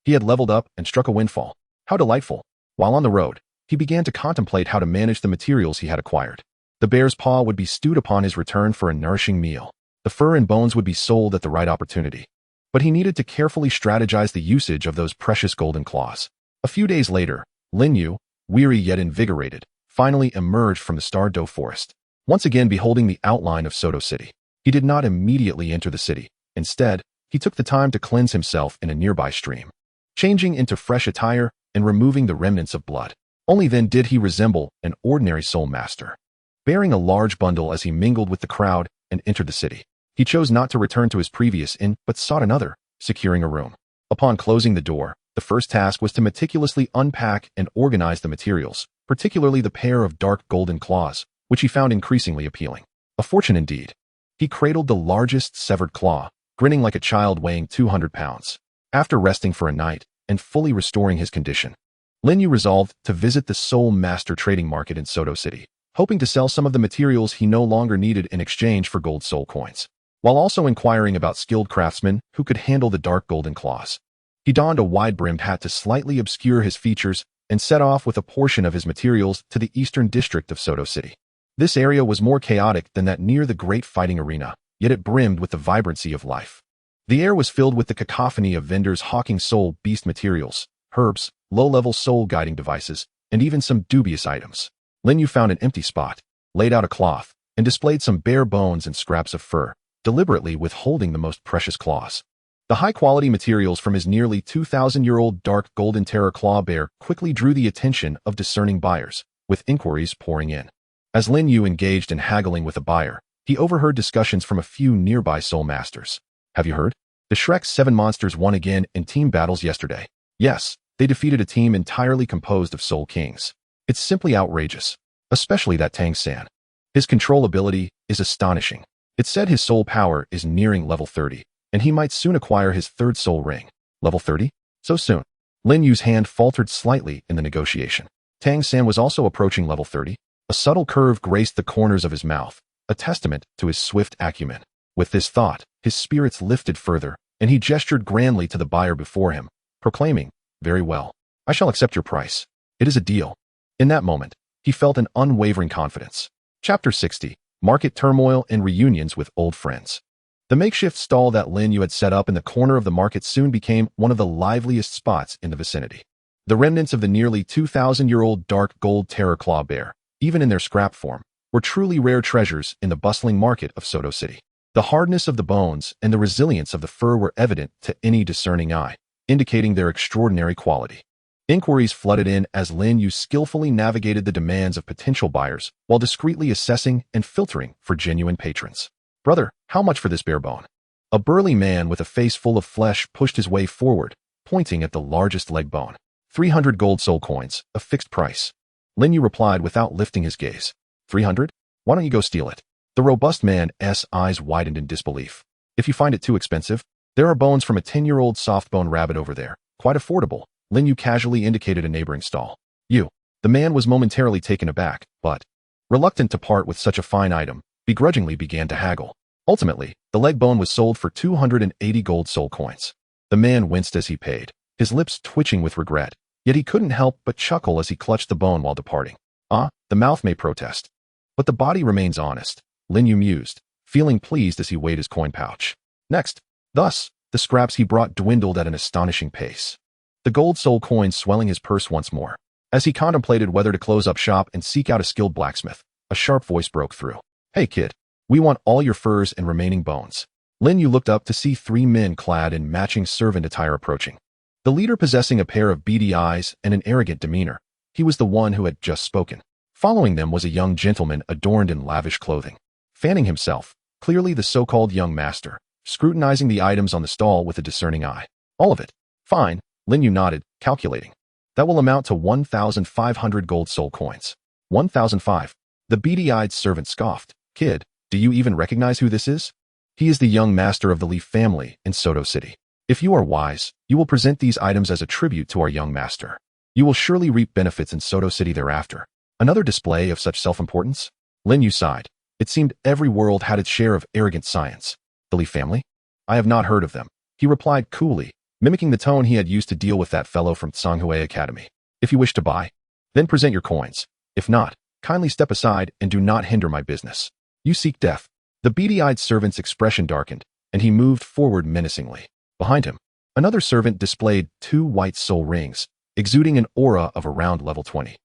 he had leveled up and struck a windfall. How delightful! While on the road, he began to contemplate how to manage the materials he had acquired. The bear's paw would be stewed upon his return for a nourishing meal. The fur and bones would be sold at the right opportunity. But he needed to carefully strategize the usage of those precious golden claws. A few days later, Lin Yu, weary yet invigorated, finally emerged from the Stardow Forest. Once again beholding the outline of Soto City, he did not immediately enter the city. Instead, he took the time to cleanse himself in a nearby stream, changing into fresh attire and removing the remnants of blood. Only then did he resemble an ordinary soul master. Bearing a large bundle as he mingled with the crowd and entered the city, he chose not to return to his previous inn but sought another, securing a room. Upon closing the door, the first task was to meticulously unpack and organize the materials, particularly the pair of dark golden claws, which he found increasingly appealing. A fortune indeed. He cradled the largest severed claw, grinning like a child weighing 200 pounds. After resting for a night and fully restoring his condition, Lin Yu resolved to visit the Soul Master trading market in Soto City, hoping to sell some of the materials he no longer needed in exchange for gold soul coins, while also inquiring about skilled craftsmen who could handle the dark golden claws. He donned a wide-brimmed hat to slightly obscure his features and set off with a portion of his materials to the eastern district of Soto City. This area was more chaotic than that near the great fighting arena, yet it brimmed with the vibrancy of life. The air was filled with the cacophony of vendors hawking soul beast materials, herbs, low-level soul guiding devices, and even some dubious items. Lin Yu found an empty spot, laid out a cloth, and displayed some bare bones and scraps of fur, deliberately withholding the most precious claws. The high-quality materials from his nearly 2,000-year-old dark golden terror claw bear quickly drew the attention of discerning buyers, with inquiries pouring in. As Lin Yu engaged in haggling with a buyer, he overheard discussions from a few nearby soul masters. Have you heard? The Shrek's 7 monsters won again in team battles yesterday. Yes, they defeated a team entirely composed of soul kings. It's simply outrageous, especially that Tang San. His control ability is astonishing. It's said his soul power is nearing level 30, and he might soon acquire his 3rd soul ring. Level 30? So soon. Lin Yu's hand faltered slightly in the negotiation. Tang San was also approaching level 30. A subtle curve graced the corners of his mouth, a testament to his swift acumen. With this thought, his spirits lifted further, and he gestured grandly to the buyer before him, proclaiming, "Very well. I shall accept your price. It is a deal." In that moment, he felt an unwavering confidence. Chapter 60. Market Turmoil and Reunions with Old Friends. The makeshift stall that Lin Yu had set up in the corner of the market soon became one of the liveliest spots in the vicinity. The remnants of the nearly 2,000-year-old dark gold terror claw bear, even in their scrap form, were truly rare treasures in the bustling market of Soto City. The hardness of the bones and the resilience of the fur were evident to any discerning eye, indicating their extraordinary quality. Inquiries flooded in as Lin Yu skillfully navigated the demands of potential buyers while discreetly assessing and filtering for genuine patrons. "Brother, how much for this bare bone?" A burly man with a face full of flesh pushed his way forward, pointing at the largest leg bone. 300 gold soul coins, a fixed price. Lin Yu replied without lifting his gaze. 300? Why don't you go steal it? The robust man's eyes widened in disbelief. If you find it too expensive, there are bones from a 10-year-old soft-bone rabbit over there. Quite affordable. Lin Yu casually indicated a neighboring stall. "You." The man was momentarily taken aback, but, reluctant to part with such a fine item, begrudgingly began to haggle. Ultimately, the leg bone was sold for 280 gold soul coins. The man winced as he paid, his lips twitching with regret, yet he couldn't help but chuckle as he clutched the bone while departing. The mouth may protest, but the body remains honest, Lin Yu mused, feeling pleased as he weighed his coin pouch. Next, thus, the scraps he brought dwindled at an astonishing pace, the gold soul coins swelling his purse once more. As he contemplated whether to close up shop and seek out a skilled blacksmith, a sharp voice broke through. "Hey kid, we want all your furs and remaining bones." Lin Yu looked up to see 3 men clad in matching servant attire approaching. The leader possessing a pair of beady eyes and an arrogant demeanor, he was the one who had just spoken. Following them was a young gentleman adorned in lavish clothing. Fanning himself, clearly the so-called young master, scrutinizing the items on the stall with a discerning eye. "All of it. Fine," Lin Yu nodded, calculating. "That will amount to 1,500 gold soul coins." 1,005. The beady-eyed servant scoffed. "Kid, do you even recognize who this is? He is the young master of the Li family in Soto City. If you are wise, you will present these items as a tribute to our young master. You will surely reap benefits in Soto City thereafter." Another display of such self-importance? Lin Yu sighed. It seemed every world had its share of arrogant science. "The Li family? I have not heard of them," he replied coolly, mimicking the tone he had used to deal with that fellow from Tsanghui Academy. "If you wish to buy, then present your coins. If not, kindly step aside and do not hinder my business. You seek death." The beady-eyed servant's expression darkened, and he moved forward menacingly. Behind him, another servant displayed 2 white soul rings, exuding an aura of around level 20.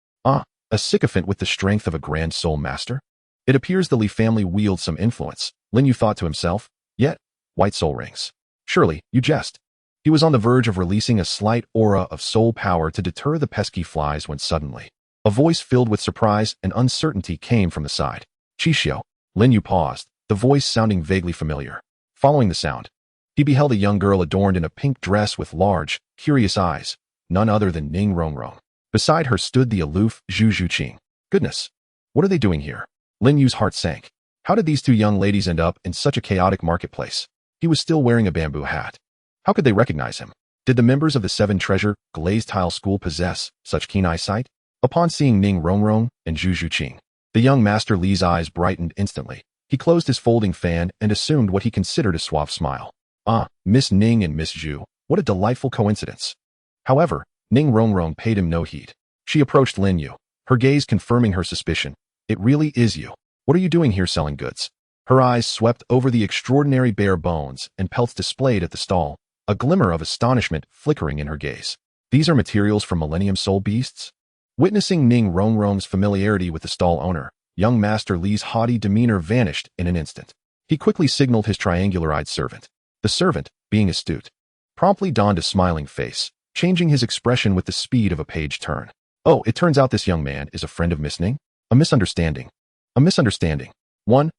A sycophant with the strength of a grand soul master? It appears the Li family wields some influence, Lin Yu thought to himself. Yet, white soul rings. Surely, you jest. He was on the verge of releasing a slight aura of soul power to deter the pesky flies when suddenly, a voice filled with surprise and uncertainty came from the side. "Chixiu." Lin Yu paused, the voice sounding vaguely familiar. Following the sound, he beheld a young girl adorned in a pink dress with large, curious eyes, none other than Ning Rongrong. Beside her stood the aloof Zhu Zhuqing. Goodness, what are they doing here? Lin Yu's heart sank. How did these 2 young ladies end up in such a chaotic marketplace? He was still wearing a bamboo hat. How could they recognize him? Did the members of the 7 Treasure Glazed Tile School possess such keen eyesight? Upon seeing Ning Rongrong and Zhu Zhuqing, the young Master Li's eyes brightened instantly. He closed his folding fan and assumed what he considered a suave smile. Miss Ning and Miss Zhu, what a delightful coincidence. However, Ning Rongrong paid him no heed. She approached Lin Yu, her gaze confirming her suspicion. "It really is you. What are you doing here selling goods?" Her eyes swept over the extraordinary bare bones and pelts displayed at the stall, a glimmer of astonishment flickering in her gaze. "These are materials from Millennium Soul Beasts?" Witnessing Ning Rongrong's familiarity with the stall owner, young Master Li's haughty demeanor vanished in an instant. He quickly signaled his triangular-eyed servant. The servant, being astute, promptly donned a smiling face, changing his expression with the speed of a page turn. Oh, it turns out this young man is a friend of Miss Ning? A misunderstanding. A misunderstanding.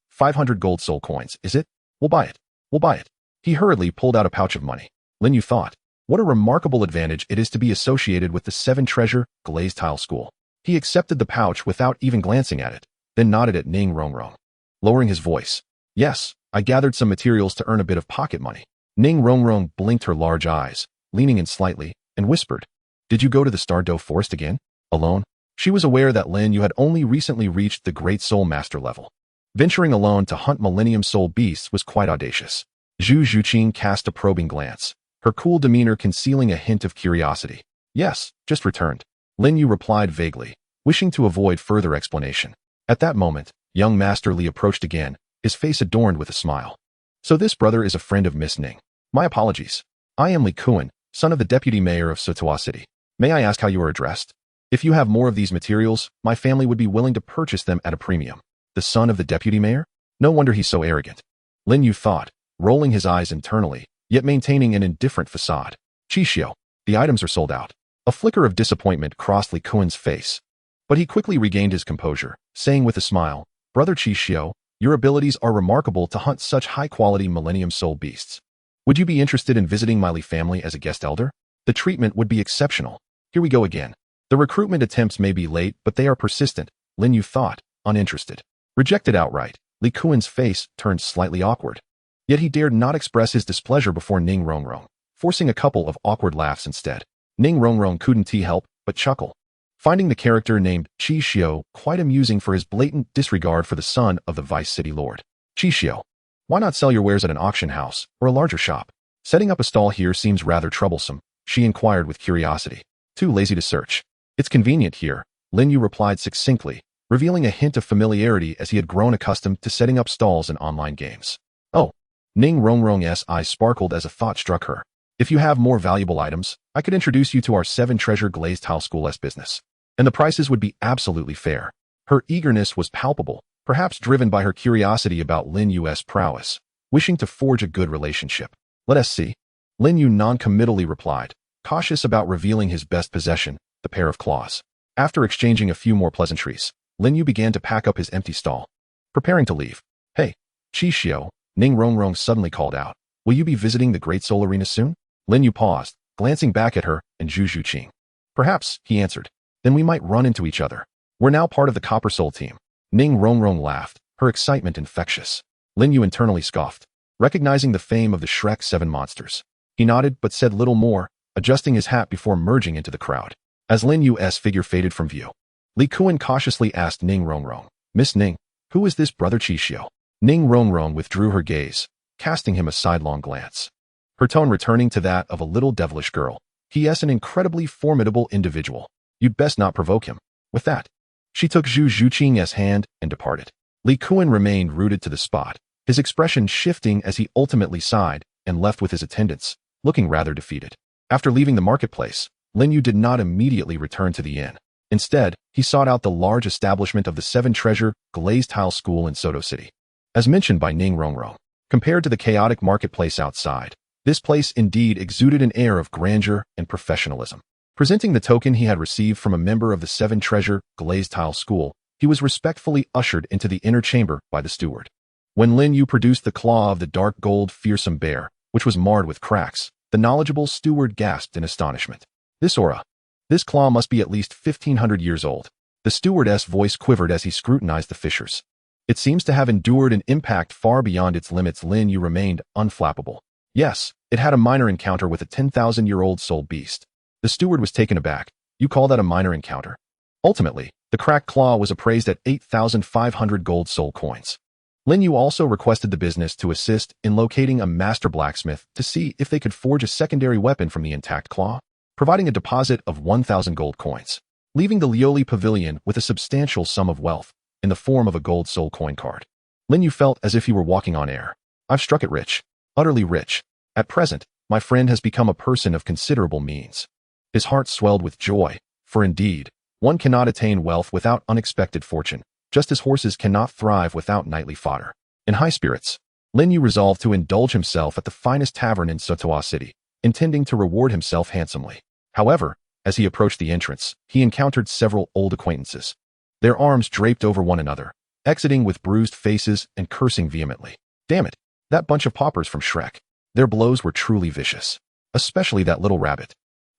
500 gold soul coins, is it? We'll buy it. We'll buy it. He hurriedly pulled out a pouch of money. Lin Yu thought, what a remarkable advantage it is to be associated with the 7 Treasure Glazed Tile School. He accepted the pouch without even glancing at it, then nodded at Ning Rongrong, lowering his voice. Yes, I gathered some materials to earn a bit of pocket money. Ning Rongrong blinked her large eyes, leaning in slightly, and whispered, did you go to the Stardow Forest again? Alone? She was aware that Lin Yu had only recently reached the Great Soul Master level. Venturing alone to hunt Millennium Soul beasts was quite audacious. Zhu Zhuqing cast a probing glance, her cool demeanor concealing a hint of curiosity. Yes, just returned. Lin Yu replied vaguely, wishing to avoid further explanation. At that moment, young Master Li approached again, his face adorned with a smile. So this brother is a friend of Miss Ning. My apologies. I am Li Kuan, son of the deputy mayor of Sotoa City. May I ask how you are addressed? If you have more of these materials, my family would be willing to purchase them at a premium. The son of the deputy mayor? No wonder he's so arrogant. Lin Yu thought, rolling his eyes internally, yet maintaining an indifferent facade. Qixio, the items are sold out. A flicker of disappointment crossed Li Kuan's face. But he quickly regained his composure, saying with a smile, Brother Qixio, your abilities are remarkable to hunt such high-quality Millennium Soul beasts. Would you be interested in visiting my Li family as a guest elder? The treatment would be exceptional. Here we go again. The recruitment attempts may be late, but they are persistent, Lin Yu thought, uninterested. Rejected outright, Li Kuan's face turned slightly awkward. Yet he dared not express his displeasure before Ning Rongrong, forcing a couple of awkward laughs instead. Ning Rongrong couldn't help but chuckle, finding the character named Qixio quite amusing for his blatant disregard for the son of the Vice City Lord. Qixio, why not sell your wares at an auction house or a larger shop? Setting up a stall here seems rather troublesome, she inquired with curiosity. Too lazy to search. It's convenient here, Lin Yu replied succinctly, revealing a hint of familiarity as he had grown accustomed to setting up stalls in online games. Oh, Ning Rongrong's eyes sparkled as a thought struck her. If you have more valuable items, I could introduce you to our 7 Treasure Glazed Tile School's business. And the prices would be absolutely fair. Her eagerness was palpable, perhaps driven by her curiosity about Lin Yu's prowess, wishing to forge a good relationship. Let us see. Lin Yu non-committally replied, cautious about revealing his best possession, the pair of claws. After exchanging a few more pleasantries, Lin Yu began to pack up his empty stall, preparing to leave. Hey, Qixio, Ning Rongrong suddenly called out. Will you be visiting the Great Soul Arena soon? Lin Yu paused, glancing back at her and Zhu Zhuqing. Perhaps, he answered. Then we might run into each other. We're now part of the Copper Soul team. Ning Rongrong laughed, her excitement infectious. Lin Yu internally scoffed, recognizing the fame of the Shrek 7 monsters. He nodded but said little more, adjusting his hat before merging into the crowd. As Lin Yu's figure faded from view, Li Kuan cautiously asked Ning Rongrong, Miss Ning, who is this brother Qixio? Ning Rongrong withdrew her gaze, casting him a sidelong glance. Her tone returning to that of a little devilish girl. He is an incredibly formidable individual. You'd best not provoke him. With that, she took Zhu Zhuqing's hand and departed. Li Kuan remained rooted to the spot, his expression shifting as he ultimately sighed and left with his attendants, looking rather defeated. After leaving the marketplace, Lin Yu did not immediately return to the inn. Instead, he sought out the large establishment of the 7 Treasure Glazed Tile School in Soto City. As mentioned by Ning Rongrong, compared to the chaotic marketplace outside, this place indeed exuded an air of grandeur and professionalism. Presenting the token he had received from a member of the 7 Treasure Glazed Tile School, he was respectfully ushered into the inner chamber by the steward. When Lin Yu produced the claw of the dark gold fearsome bear, which was marred with cracks, the knowledgeable steward gasped in astonishment. This aura. This claw must be at least 1,500 years old. The stewardess' voice quivered as he scrutinized the fissures. It seems to have endured an impact far beyond its limits. Lin Yu remained unflappable. Yes, it had a minor encounter with a 10,000-year-old soul beast. The steward was taken aback. You call that a minor encounter? Ultimately, the cracked claw was appraised at 8,500 gold soul coins. Lin Yu also requested the business to assist in locating a master blacksmith to see if they could forge a secondary weapon from the intact claw, providing a deposit of 1,000 gold coins, leaving the Lioli Pavilion with a substantial sum of wealth in the form of a gold soul coin card. Lin Yu felt as if he were walking on air. I've struck it rich. Utterly rich. At present, my friend has become a person of considerable means. His heart swelled with joy, for indeed, one cannot attain wealth without unexpected fortune, just as horses cannot thrive without nightly fodder. In high spirits, Lin Yu resolved to indulge himself at the finest tavern in Sotoa City, intending to reward himself handsomely. However, as he approached the entrance, he encountered several old acquaintances. Their arms draped over one another, exiting with bruised faces and cursing vehemently. Damn it, that bunch of paupers from Shrek. Their blows were truly vicious. Especially that little rabbit.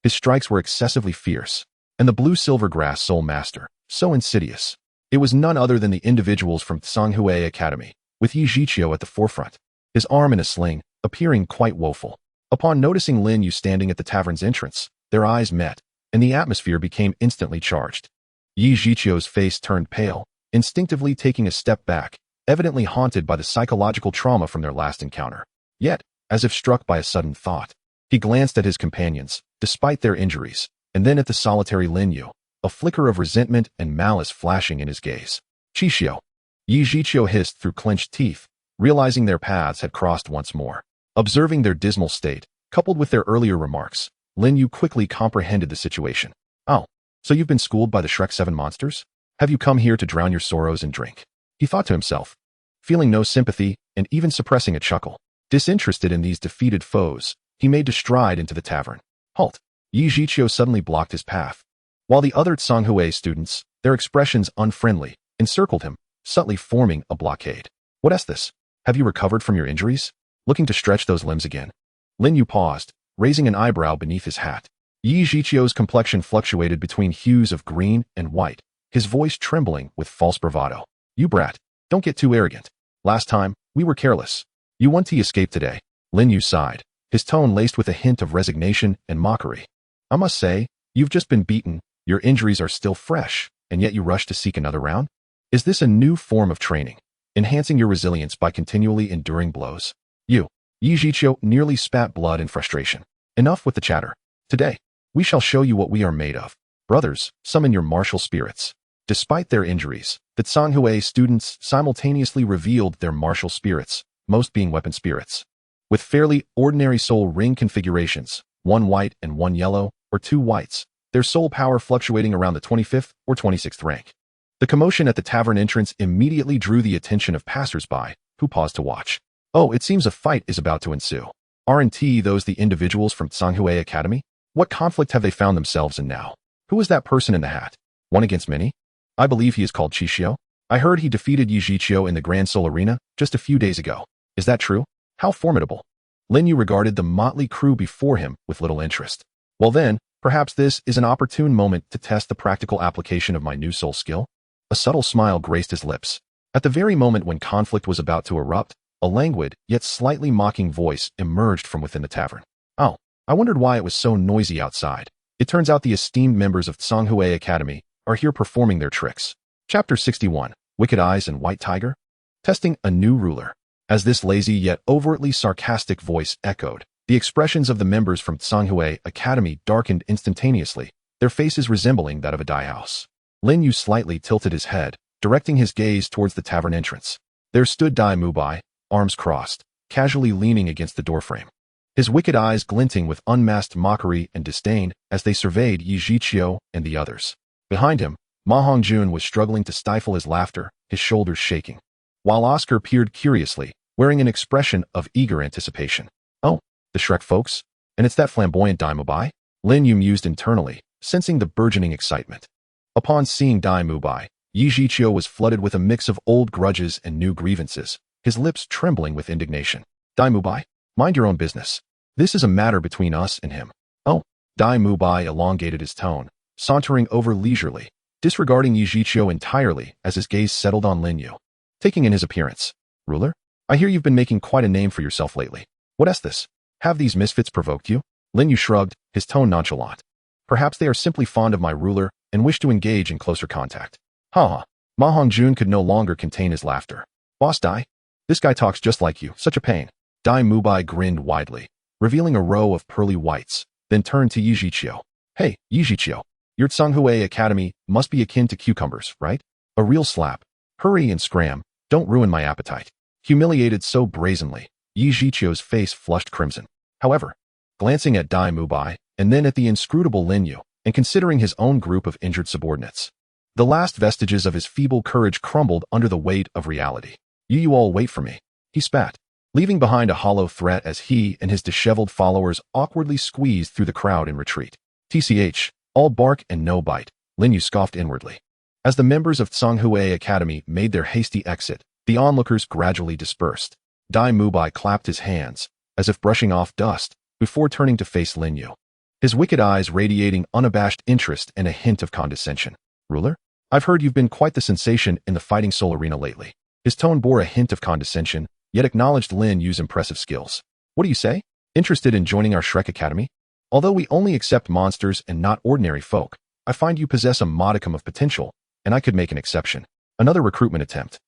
His strikes were excessively fierce. And the blue-silver grass soul master, so insidious. It was none other than the individuals from Tsanghui Academy, with Yi Zhiqiu at the forefront, his arm in a sling, appearing quite woeful. Upon noticing Lin Yu standing at the tavern's entrance, their eyes met, and the atmosphere became instantly charged. Yi Zhiqiu's face turned pale, instinctively taking a step back, evidently haunted by the psychological trauma from their last encounter. Yet, as if struck by a sudden thought, he glanced at his companions, despite their injuries, and then at the solitary Lin Yu, a flicker of resentment and malice flashing in his gaze. Chixiu. Yi Zhiqiu hissed through clenched teeth, realizing their paths had crossed once more. Observing their dismal state, coupled with their earlier remarks, Lin Yu quickly comprehended the situation. Oh, so you've been schooled by the Shrek 7 monsters? Have you come here to drown your sorrows in drink? He thought to himself, feeling no sympathy and even suppressing a chuckle. Disinterested in these defeated foes, he made to stride into the tavern. Halt! Yi Zhiqiu suddenly blocked his path. While the other Tsanghui students, their expressions unfriendly, encircled him, subtly forming a blockade. What's this? Have you recovered from your injuries? Looking to stretch those limbs again? Lin Yu paused, raising an eyebrow beneath his hat. Yi Zhiqiu's complexion fluctuated between hues of green and white, his voice trembling with false bravado. You brat, don't get too arrogant. Last time, we were careless. You want to escape today. Lin Yu sighed, his tone laced with a hint of resignation and mockery. I must say, you've just been beaten, your injuries are still fresh, and yet you rush to seek another round? Is this a new form of training, enhancing your resilience by continually enduring blows? You. Yi Zhiqiu nearly spat blood in frustration. Enough with the chatter. Today, we shall show you what we are made of. Brothers, summon your martial spirits. Despite their injuries, the Tsanghui students simultaneously revealed their martial spirits, most being weapon spirits. With fairly ordinary soul ring configurations, one white and one yellow, or two whites, their soul power fluctuating around the 25th or 26th rank. The commotion at the tavern entrance immediately drew the attention of passers-by, who paused to watch. Oh, it seems a fight is about to ensue. Aren't those the individuals from Tsanghui Academy? What conflict have they found themselves in now? Who is that person in the hat? One against many? I believe he is called Chixiu. I heard he defeated Yi Zhiqiu in the Grand Soul Arena just a few days ago. Is that true? How formidable. Lin Yu regarded the motley crew before him with little interest. Well then, perhaps this is an opportune moment to test the practical application of my new soul skill? A subtle smile graced his lips. At the very moment when conflict was about to erupt, a languid, yet slightly mocking voice emerged from within the tavern. Oh, I wondered why it was so noisy outside. It turns out the esteemed members of Tsanghui Academy are here performing their tricks. Chapter 61, Wicked Eyes and White Tiger? Testing a new ruler. As this lazy yet overtly sarcastic voice echoed, the expressions of the members from Tsanghui Academy darkened instantaneously, their faces resembling that of a diehouse. Lin Yu slightly tilted his head, directing his gaze towards the tavern entrance. There stood Dai Mubai, arms crossed, casually leaning against the doorframe. His wicked eyes glinting with unmasked mockery and disdain as they surveyed Yi Zhiqiu and the others. Behind him, Ma Hongjun was struggling to stifle his laughter, his shoulders shaking. While Oscar peered curiously, wearing an expression of eager anticipation. Oh, the Shrek folks? And it's that flamboyant Dai Mubai? Lin Yu mused internally, sensing the burgeoning excitement. Upon seeing Dai Mubai, Yi Zhiqiu was flooded with a mix of old grudges and new grievances, his lips trembling with indignation. Dai Mubai, mind your own business. This is a matter between us and him. Oh, Dai Mubai elongated his tone, sauntering over leisurely, disregarding Yi Zhiqiu entirely as his gaze settled on Lin Yu. Taking in his appearance. Ruler? I hear you've been making quite a name for yourself lately. What's this? Have these misfits provoked you? Lin Yu shrugged, his tone nonchalant. Perhaps they are simply fond of my ruler and wish to engage in closer contact. Ha. Ma Hongjun could no longer contain his laughter. Boss Dai? This guy talks just like you, such a pain. Dai Mubai grinned widely, revealing a row of pearly whites, then turned to Yi Zhiqiu. Hey, Yi Zhiqiu, your Tsanghui Academy must be akin to cucumbers, right? A real slap. Hurry and scram, don't ruin my appetite. Humiliated so brazenly, Yi Zhiqiu's face flushed crimson. However, glancing at Dai Mubai, and then at the inscrutable Lin Yu, and considering his own group of injured subordinates, the last vestiges of his feeble courage crumbled under the weight of reality. You all wait for me. He spat. leaving behind a hollow threat as he and his disheveled followers awkwardly squeezed through the crowd in retreat. TCH, all bark and no bite, Lin Yu scoffed inwardly. As the members of Tsanghui Academy made their hasty exit, the onlookers gradually dispersed. Dai Mubai clapped his hands, as if brushing off dust, before turning to face Lin Yu, his wicked eyes radiating unabashed interest and a hint of condescension. Ruler? I've heard you've been quite the sensation in the fighting soul arena lately. His tone bore a hint of condescension, yet acknowledged Lin Yu's impressive skills. What do you say? Interested in joining our Shrek Academy? Although we only accept monsters and not ordinary folk, I find you possess a modicum of potential, and I could make an exception. Another recruitment attempt.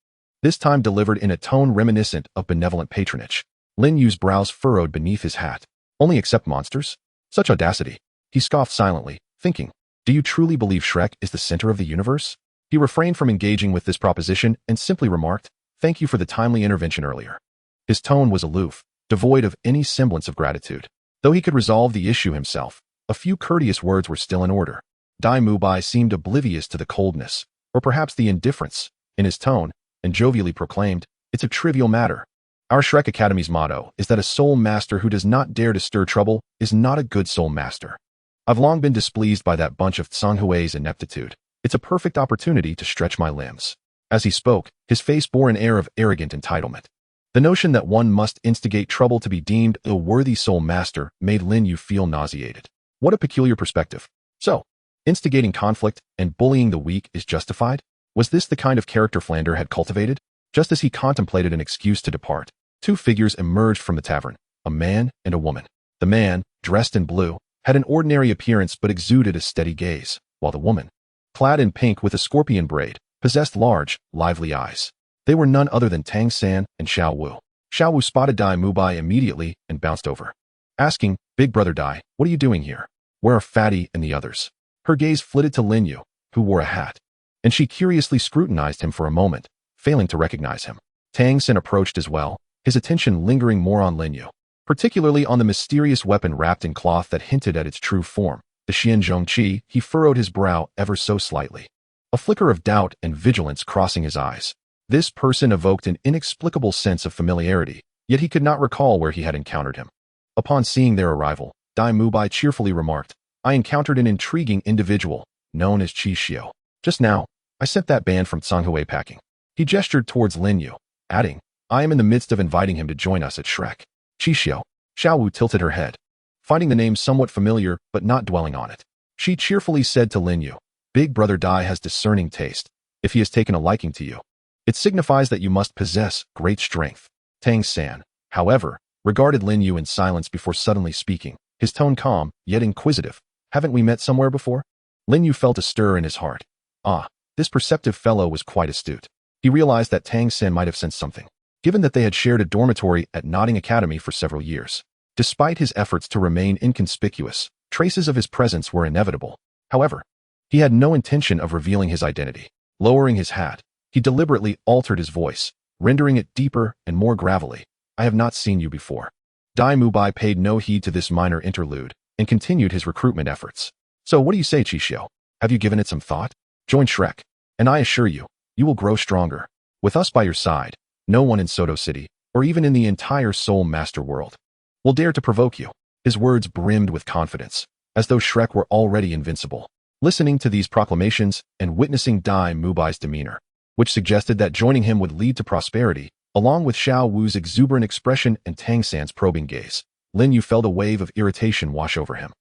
This time delivered in a tone reminiscent of benevolent patronage. Lin Yu's brows furrowed beneath his hat. Only accept monsters? Such audacity. He scoffed silently, thinking, do you truly believe Shrek is the center of the universe? He refrained from engaging with this proposition and simply remarked, thank you for the timely intervention earlier. His tone was aloof, devoid of any semblance of gratitude. Though he could resolve the issue himself, a few courteous words were still in order. Dai Mubai seemed oblivious to the coldness, or perhaps the indifference, in his tone, and jovially proclaimed, it's a trivial matter. Our Shrek Academy's motto is that a soul master who does not dare to stir trouble is not a good soul master. I've long been displeased by that bunch of Tsanghui's ineptitude. It's a perfect opportunity to stretch my limbs. As he spoke, his face bore an air of arrogant entitlement. The notion that one must instigate trouble to be deemed a worthy soul master made Lin Yu feel nauseated. What a peculiar perspective. So, instigating conflict and bullying the weak is justified? Was this the kind of character Flander had cultivated? Just as he contemplated an excuse to depart, two figures emerged from the tavern, a man and a woman. The man, dressed in blue, had an ordinary appearance but exuded a steady gaze, while the woman, clad in pink with a scorpion braid, possessed large, lively eyes. They were none other than Tang San and Xiao Wu. Xiao Wu spotted Dai Mubai immediately and bounced over, asking, Big Brother Dai, what are you doing here? Where are Fatty and the others? Her gaze flitted to Lin Yu, who wore a hat, and she curiously scrutinized him for a moment, failing to recognize him. Tang San approached as well, his attention lingering more on Lin Yu, particularly on the mysterious weapon wrapped in cloth that hinted at its true form. The Xianzhong Qi, he furrowed his brow ever so slightly, a flicker of doubt and vigilance crossing his eyes. This person evoked an inexplicable sense of familiarity, yet he could not recall where he had encountered him. Upon seeing their arrival, Dai Mubai cheerfully remarked, I encountered an intriguing individual, known as Qi Xiao. Just now, I sent that band from Tsanghui packing. He gestured towards Lin Yu, adding, I am in the midst of inviting him to join us at Shrek. Qi Xiao. Xiao Wu tilted her head, finding the name somewhat familiar but not dwelling on it. She cheerfully said to Lin Yu, Big Brother Dai has discerning taste. If he has taken a liking to you, it signifies that you must possess great strength. Tang San, however, regarded Lin Yu in silence before suddenly speaking, his tone calm, yet inquisitive. Haven't we met somewhere before? Lin Yu felt a stir in his heart. Ah, this perceptive fellow was quite astute. He realized that Tang San might have sensed something, given that they had shared a dormitory at Notting Academy for several years. Despite his efforts to remain inconspicuous, traces of his presence were inevitable. However, he had no intention of revealing his identity. Lowering his hat, he deliberately altered his voice, rendering it deeper and more gravelly. I have not seen you before. Dai Mubai paid no heed to this minor interlude and continued his recruitment efforts. So what do you say, Qi Xiao? Have you given it some thought? Join Shrek, and I assure you, you will grow stronger. With us by your side, no one in Soto City, or even in the entire Soul Master world, will dare to provoke you. His words brimmed with confidence, as though Shrek were already invincible. Listening to these proclamations and witnessing Dai Mubai's demeanor, which suggested that joining him would lead to prosperity, along with Xiao Wu's exuberant expression and Tang San's probing gaze, Lin Yu felt a wave of irritation wash over him.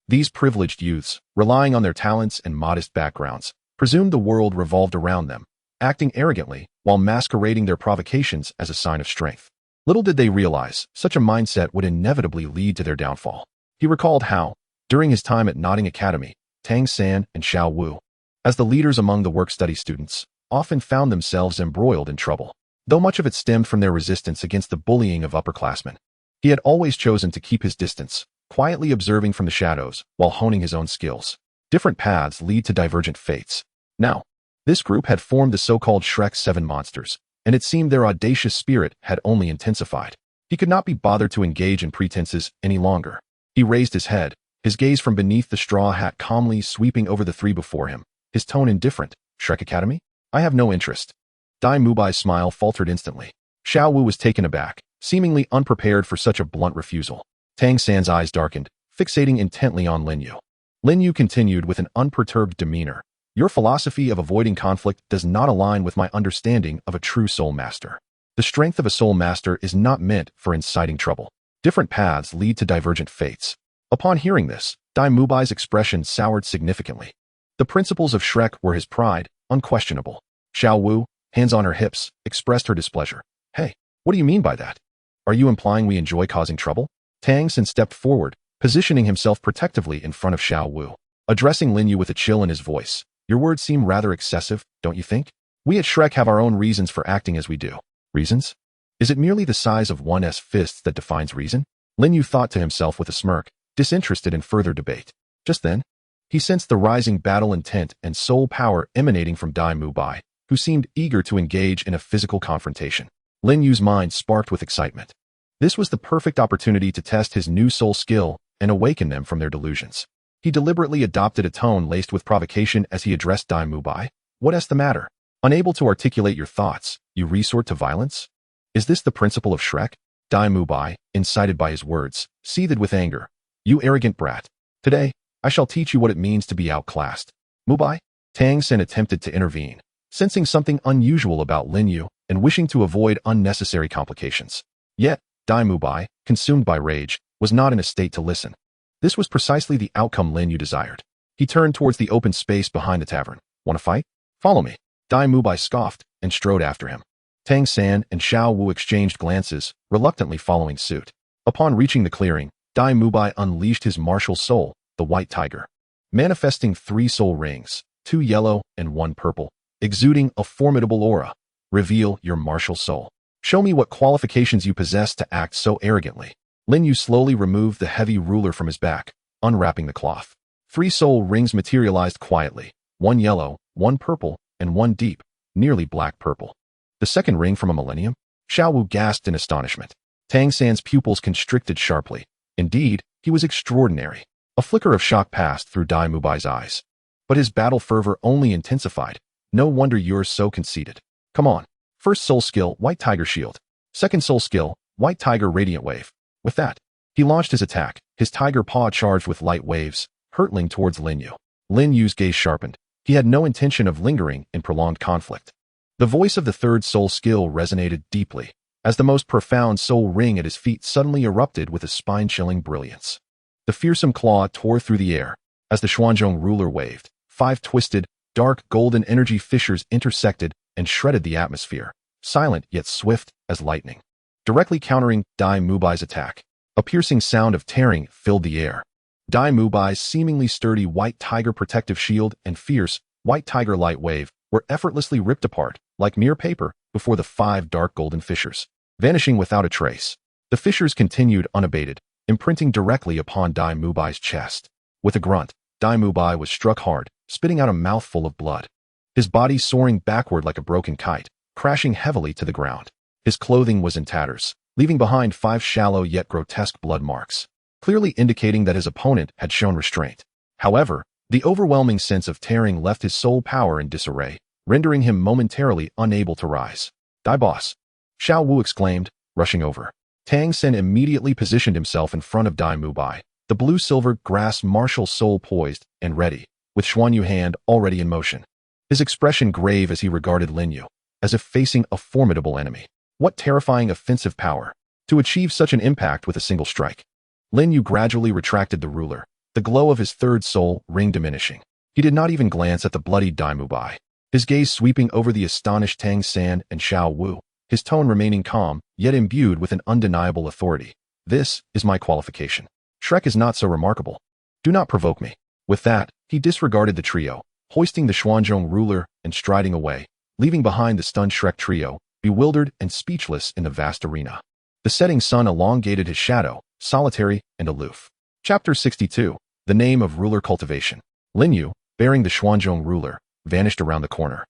These privileged youths, relying on their talents and modest backgrounds, presumed the world revolved around them, acting arrogantly while masquerading their provocations as a sign of strength. Little did they realize, such a mindset would inevitably lead to their downfall. He recalled how, during his time at Notting Academy, Tang San and Xiao Wu, as the leaders among the work-study students, often found themselves embroiled in trouble. Though much of it stemmed from their resistance against the bullying of upperclassmen, he had always chosen to keep his distance, quietly observing from the shadows while honing his own skills. Different paths lead to divergent fates. Now, this group had formed the so-called Shrek 7 monsters, and it seemed their audacious spirit had only intensified. He could not be bothered to engage in pretenses any longer. He raised his head, his gaze from beneath the straw hat calmly sweeping over the three before him, his tone indifferent. Shrek Academy? I have no interest. Dai Mubai's smile faltered instantly. Xiao Wu was taken aback, seemingly unprepared for such a blunt refusal. Tang San's eyes darkened, fixating intently on Lin Yu. Lin Yu continued with an unperturbed demeanor. Your philosophy of avoiding conflict does not align with my understanding of a true soul master. The strength of a soul master is not meant for inciting trouble. Different paths lead to divergent fates. Upon hearing this, Dai Mubai's expression soured significantly. The principles of Shrek were his pride, unquestionable. Xiao Wu, hands on her hips, expressed her displeasure. Hey, what do you mean by that? Are you implying we enjoy causing trouble? Tang San stepped forward, positioning himself protectively in front of Xiao Wu. Addressing Lin Yu with a chill in his voice. Your words seem rather excessive, don't you think? We at Shrek have our own reasons for acting as we do. Reasons? Is it merely the size of one's fists that defines reason? Lin Yu thought to himself with a smirk, disinterested in further debate. Just then, he sensed the rising battle intent and soul power emanating from Dai Mubai, who seemed eager to engage in a physical confrontation. Lin Yu's mind sparked with excitement. This was the perfect opportunity to test his new soul skill and awaken them from their delusions. He deliberately adopted a tone laced with provocation as he addressed Dai Mubai. What's the matter? Unable to articulate your thoughts, you resort to violence? Is this the principle of Shrek? Dai Mubai, incited by his words, seethed with anger. You arrogant brat. Today, I shall teach you what it means to be outclassed. Mubai? Tang San attempted to intervene, sensing something unusual about Lin Yu and wishing to avoid unnecessary complications. Yet, Dai Mubai, consumed by rage, was not in a state to listen. This was precisely the outcome Lin Yu desired. He turned towards the open space behind the tavern. Want to fight? Follow me. Dai Mubai scoffed and strode after him. Tang San and Xiao Wu exchanged glances, reluctantly following suit. Upon reaching the clearing, Dai Mubai unleashed his martial soul, the White Tiger. Manifesting 3 soul rings, 2 yellow and 1 purple, exuding a formidable aura. Reveal your martial soul. Show me what qualifications you possess to act so arrogantly. Lin Yu slowly removed the heavy ruler from his back, unwrapping the cloth. 3 soul rings materialized quietly, 1 yellow, 1 purple, and 1 deep, nearly black purple. The second ring from a millennium? Xiao Wu gasped in astonishment. Tang San's pupils constricted sharply. Indeed, he was extraordinary. A flicker of shock passed through Dai Mubai's eyes. But his battle fervor only intensified. No wonder you're so conceited. Come on. First soul skill, White Tiger Shield. Second soul skill, White Tiger Radiant Wave. With that, he launched his attack, his tiger paw charged with light waves, hurtling towards Lin Yu. Lin Yu's gaze sharpened. He had no intention of lingering in prolonged conflict. The voice of the third soul skill resonated deeply, as the most profound soul ring at his feet suddenly erupted with a spine-chilling brilliance. The fearsome claw tore through the air, as the Xuanzhong ruler waved. 5 twisted, dark golden energy fissures intersected and shredded the atmosphere, silent yet swift as lightning. Directly countering Dai Mubai's attack, a piercing sound of tearing filled the air. Dai Mubai's seemingly sturdy White Tiger protective shield and fierce White Tiger light wave were effortlessly ripped apart, like mere paper, before the 5 dark golden fissures, vanishing without a trace. The fissures continued unabated, imprinting directly upon Dai Mubai's chest. With a grunt, Dai Mubai was struck hard, spitting out a mouthful of blood. His body soaring backward like a broken kite, crashing heavily to the ground. His clothing was in tatters, leaving behind 5 shallow yet grotesque blood marks, clearly indicating that his opponent had shown restraint. However, the overwhelming sense of tearing left his soul power in disarray, rendering him momentarily unable to rise. Dai boss! Xiao Wu exclaimed, rushing over. Tang San immediately positioned himself in front of Dai Mubai, the blue-silver grass martial soul poised and ready, with Xuanyu hand already in motion. His expression grave as he regarded Lin Yu, as if facing a formidable enemy. What terrifying offensive power, to achieve such an impact with a single strike. Lin Yu gradually retracted the ruler, the glow of his third soul ring diminishing. He did not even glance at the bloodied Dai Mubai, his gaze sweeping over the astonished Tang San and Xiao Wu, his tone remaining calm, yet imbued with an undeniable authority. This is my qualification. Shrek is not so remarkable. Do not provoke me. With that, he disregarded the trio, hoisting the Xuanzhong ruler and striding away, leaving behind the stunned Shrek trio, bewildered and speechless in the vast arena. The setting sun elongated his shadow, solitary and aloof. Chapter 62. The Name of Ruler Cultivation. Lin Yu, bearing the Xuanzhong ruler, vanished around the corner,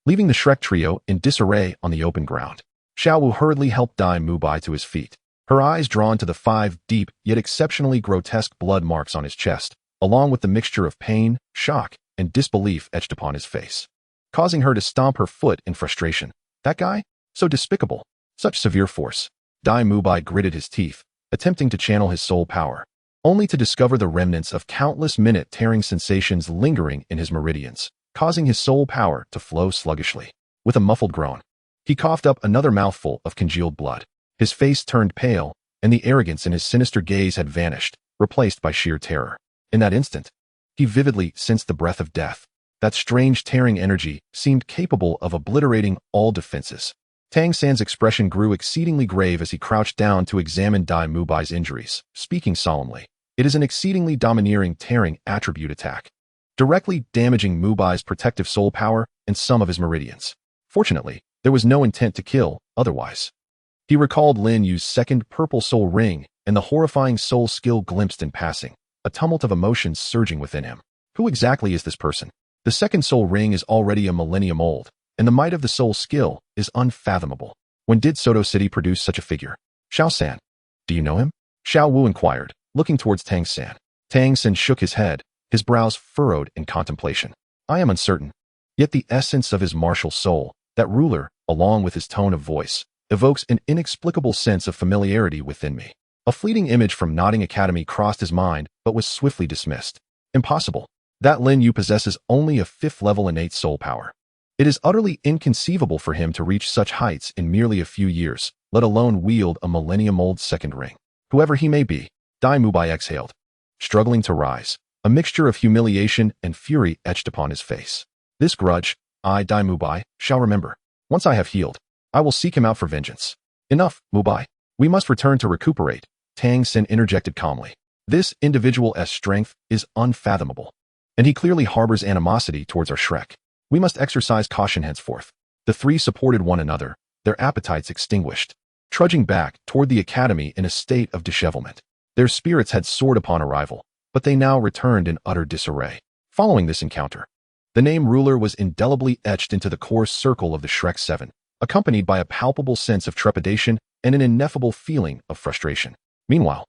leaving the Shrek trio in disarray on the open ground. Xiao Wu hurriedly helped Dai Mubai to his feet, her eyes drawn to the 5 deep yet exceptionally grotesque blood marks on his chest, along with the mixture of pain, shock, and disbelief etched upon his face, causing her to stomp her foot in frustration. That guy? So despicable. Such severe force. Dai Mubai gritted his teeth, attempting to channel his soul power, only to discover the remnants of countless minute-tearing sensations lingering in his meridians, causing his soul power to flow sluggishly. With a muffled groan, he coughed up another mouthful of congealed blood. His face turned pale, and the arrogance in his sinister gaze had vanished, replaced by sheer terror. In that instant, he vividly sensed the breath of death. That strange tearing energy seemed capable of obliterating all defenses. Tang San's expression grew exceedingly grave as he crouched down to examine Dai Mubai's injuries, speaking solemnly. It is an exceedingly domineering tearing attribute attack, directly damaging Mubai's protective soul power and some of his meridians. Fortunately, there was no intent to kill, otherwise. He recalled Lin Yu's second purple soul ring and the horrifying soul skill glimpsed in passing, a tumult of emotions surging within him. Who exactly is this person? The second soul ring is already a millennium old, and the might of the soul skill is unfathomable. When did Soto City produce such a figure? Xiao San. Do you know him? Xiao Wu inquired, looking towards Tang San. Tang San shook his head, his brows furrowed in contemplation. I am uncertain. Yet the essence of his martial soul, that ruler, along with his tone of voice, evokes an inexplicable sense of familiarity within me. A fleeting image from Nodding Academy crossed his mind, but was swiftly dismissed. Impossible. That Lin Yu possesses only a 5th level innate soul power. It is utterly inconceivable for him to reach such heights in merely a few years, let alone wield a millennium-old second ring. Whoever he may be, Dai Mubai exhaled, struggling to rise. A mixture of humiliation and fury etched upon his face. This grudge, I, Dai Mubai, shall remember. Once I have healed, I will seek him out for vengeance. Enough, Mubai. We must return to recuperate, Tang San interjected calmly. This individual's strength is unfathomable, and he clearly harbors animosity towards our Shrek. We must exercise caution henceforth. The three supported one another, their appetites extinguished, trudging back toward the academy in a state of dishevelment. Their spirits had soared upon arrival, but they now returned in utter disarray. Following this encounter, the name ruler was indelibly etched into the core circle of the Shrek 7, accompanied by a palpable sense of trepidation and an ineffable feeling of frustration. Meanwhile,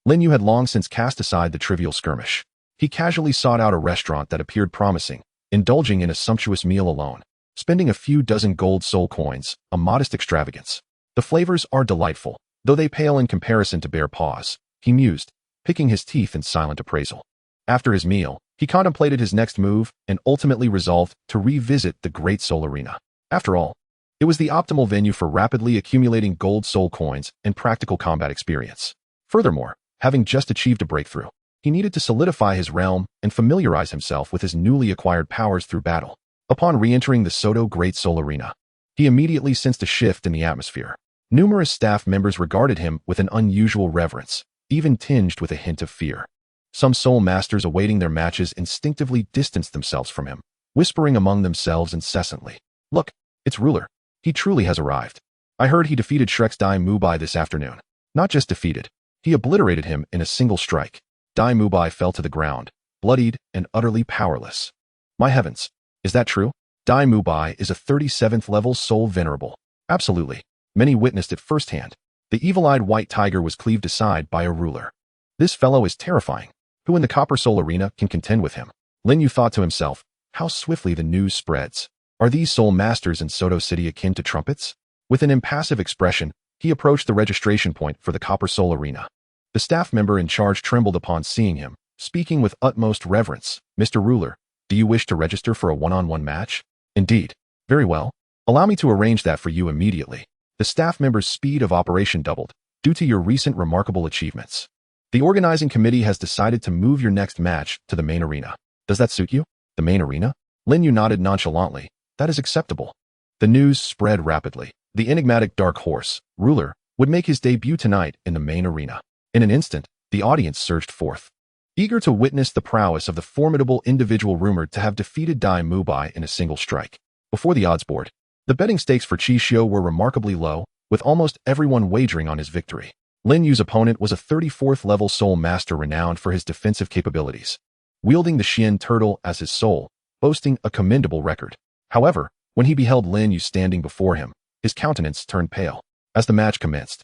Lin Yu had long since cast aside the trivial skirmish. He casually sought out a restaurant that appeared promising, indulging in a sumptuous meal alone, spending a few dozen gold soul coins, a modest extravagance. The flavors are delightful, though they pale in comparison to bare paws, he mused, picking his teeth in silent appraisal. After his meal, he contemplated his next move and ultimately resolved to revisit the Great Soul Arena. After all, it was the optimal venue for rapidly accumulating gold soul coins and practical combat experience. Furthermore, having just achieved a breakthrough, he needed to solidify his realm and familiarize himself with his newly acquired powers through battle. Upon re-entering the Soto Great Soul Arena, he immediately sensed a shift in the atmosphere. Numerous staff members regarded him with an unusual reverence, even tinged with a hint of fear. Some soul masters awaiting their matches instinctively distanced themselves from him, whispering among themselves incessantly. Look, it's ruler. He truly has arrived. I heard he defeated Shrek's Dai Mubai this afternoon. Not just defeated, he obliterated him in a single strike. Dai Mubai fell to the ground, bloodied and utterly powerless. My heavens, is that true? Dai Mubai is a 37th level soul venerable. Absolutely. Many witnessed it firsthand. The evil-eyed white tiger was cleaved aside by a ruler. This fellow is terrifying. Who in the Copper Soul Arena can contend with him? Lin Yu thought to himself, how swiftly the news spreads. Are these soul masters in Soto City akin to trumpets? With an impassive expression, he approached the registration point for the Copper Soul Arena. The staff member in charge trembled upon seeing him, speaking with utmost reverence. Mr. Ruler, do you wish to register for a one-on-one match? Indeed. Very well. Allow me to arrange that for you immediately. The staff member's speed of operation doubled, due to your recent remarkable achievements. The organizing committee has decided to move your next match to the main arena. Does that suit you? The main arena? Lin Yu nodded nonchalantly. That is acceptable. The news spread rapidly. The enigmatic dark horse, ruler, would make his debut tonight in the main arena. In an instant, the audience surged forth, eager to witness the prowess of the formidable individual rumored to have defeated Dai Mubai in a single strike. Before the odds board, the betting stakes for Qi Xiu were remarkably low, with almost everyone wagering on his victory. Lin Yu's opponent was a 34th level soul master renowned for his defensive capabilities, wielding the Xian turtle as his soul, boasting a commendable record. However, when he beheld Lin Yu standing before him, his countenance turned pale. As the match commenced,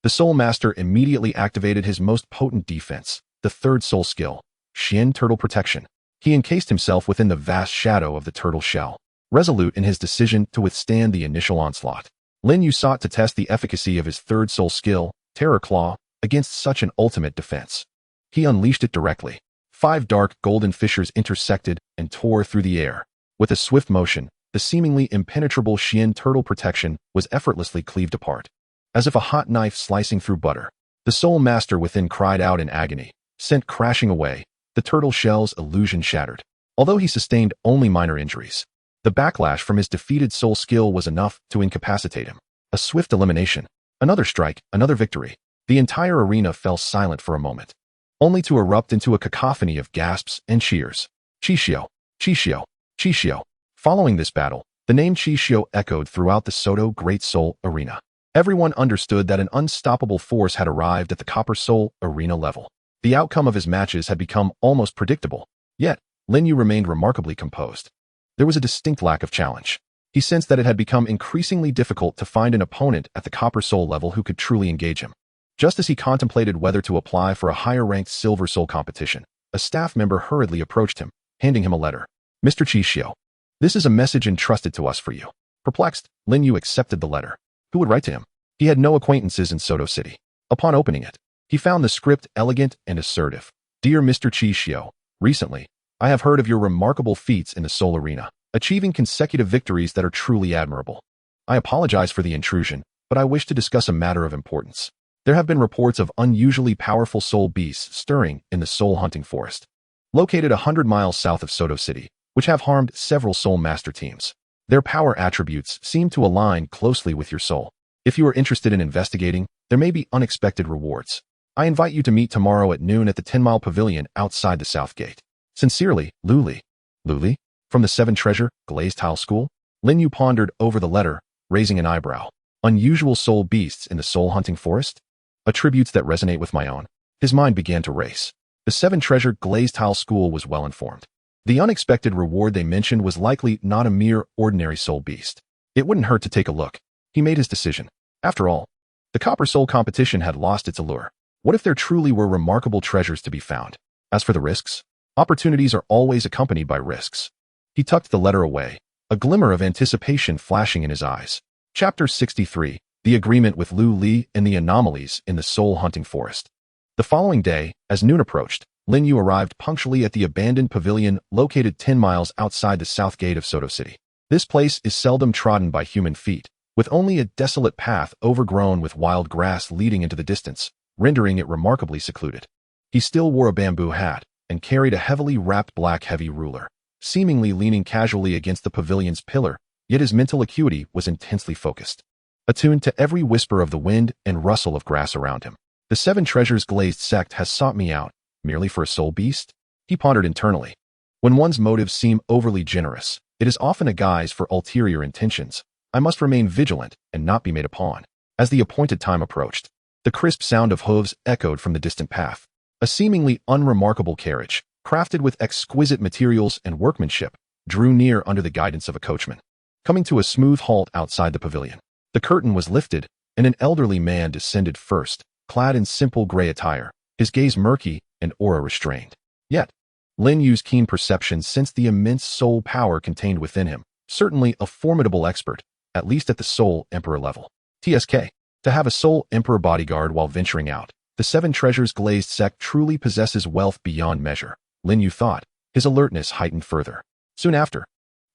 the soul master immediately activated his most potent defense, the third soul skill, Xian Turtle Protection. He encased himself within the vast shadow of the turtle shell, resolute in his decision to withstand the initial onslaught. Lin Yu sought to test the efficacy of his third soul skill, Terror Claw, against such an ultimate defense. He unleashed it directly. 5 dark golden fissures intersected and tore through the air. With a swift motion, the seemingly impenetrable Xian turtle protection was effortlessly cleaved apart. As if a hot knife slicing through butter, the soul master within cried out in agony, sent crashing away, the turtle shell's illusion shattered. Although he sustained only minor injuries, the backlash from his defeated soul skill was enough to incapacitate him. A swift elimination, another strike, another victory. The entire arena fell silent for a moment, only to erupt into a cacophony of gasps and cheers. Qixio, Qixio, Qixio. Following this battle, the name Qixio echoed throughout the Soto Great Soul Arena. Everyone understood that an unstoppable force had arrived at the Copper Soul Arena level. The outcome of his matches had become almost predictable, yet Lin Yu remained remarkably composed. There was a distinct lack of challenge. He sensed that it had become increasingly difficult to find an opponent at the Copper Soul level who could truly engage him. Just as he contemplated whether to apply for a higher-ranked Silver Soul competition, a staff member hurriedly approached him, handing him a letter. Mr. Qixio, this is a message entrusted to us for you. Perplexed, Lin Yu accepted the letter. Who would write to him? He had no acquaintances in Soto City. Upon opening it, he found the script elegant and assertive. Dear Mr. Qixio, recently, I have heard of your remarkable feats in the Soul Arena, achieving consecutive victories that are truly admirable. I apologize for the intrusion, but I wish to discuss a matter of importance. There have been reports of unusually powerful soul beasts stirring in the soul hunting forest, located 100 miles south of Soto City, which have harmed several soul master teams. Their power attributes seem to align closely with your soul. If you are interested in investigating, there may be unexpected rewards. I invite you to meet tomorrow at noon at the 10-mile pavilion outside the South Gate. Sincerely, Luli. Luli? From the 7 Treasure, Glazed Tile School? Lin Yu pondered over the letter, raising an eyebrow. Unusual soul beasts in the soul hunting forest? Attributes that resonate with my own. His mind began to race. The 7 Treasure Glazed Tile School was well informed. The unexpected reward they mentioned was likely not a mere ordinary soul beast. It wouldn't hurt to take a look. He made his decision. After all, the Copper Soul competition had lost its allure. What if there truly were remarkable treasures to be found? As for the risks, opportunities are always accompanied by risks. He tucked the letter away, a glimmer of anticipation flashing in his eyes. Chapter 63, The Agreement with Lu Li and the Anomalies in the Soul Hunting Forest. The following day, as noon approached, Lin Yu arrived punctually at the abandoned pavilion located 10 miles outside the south gate of Soto City. This place is seldom trodden by human feet, with only a desolate path overgrown with wild grass leading into the distance, rendering it remarkably secluded. He still wore a bamboo hat and carried a heavily wrapped black heavy ruler, seemingly leaning casually against the pavilion's pillar, yet his mental acuity was intensely focused, attuned to every whisper of the wind and rustle of grass around him. The 7 Treasures Glazed Sect has sought me out, merely for a soul beast? He pondered internally. When one's motives seem overly generous, it is often a guise for ulterior intentions. I must remain vigilant and not be made a pawn. As the appointed time approached, the crisp sound of hooves echoed from the distant path. A seemingly unremarkable carriage, crafted with exquisite materials and workmanship, drew near under the guidance of a coachman. Coming to a smooth halt outside the pavilion, the curtain was lifted, and an elderly man descended first, clad in simple gray attire, his gaze murky and aura restrained. Yet, Lin Yu's keen perception sensed the immense soul power contained within him, certainly a formidable expert, at least at the Soul Emperor level. TSK. To have a Soul Emperor bodyguard while venturing out, the 7 Treasures Glazed Sect truly possesses wealth beyond measure, Lin Yu thought, his alertness heightened further. Soon after,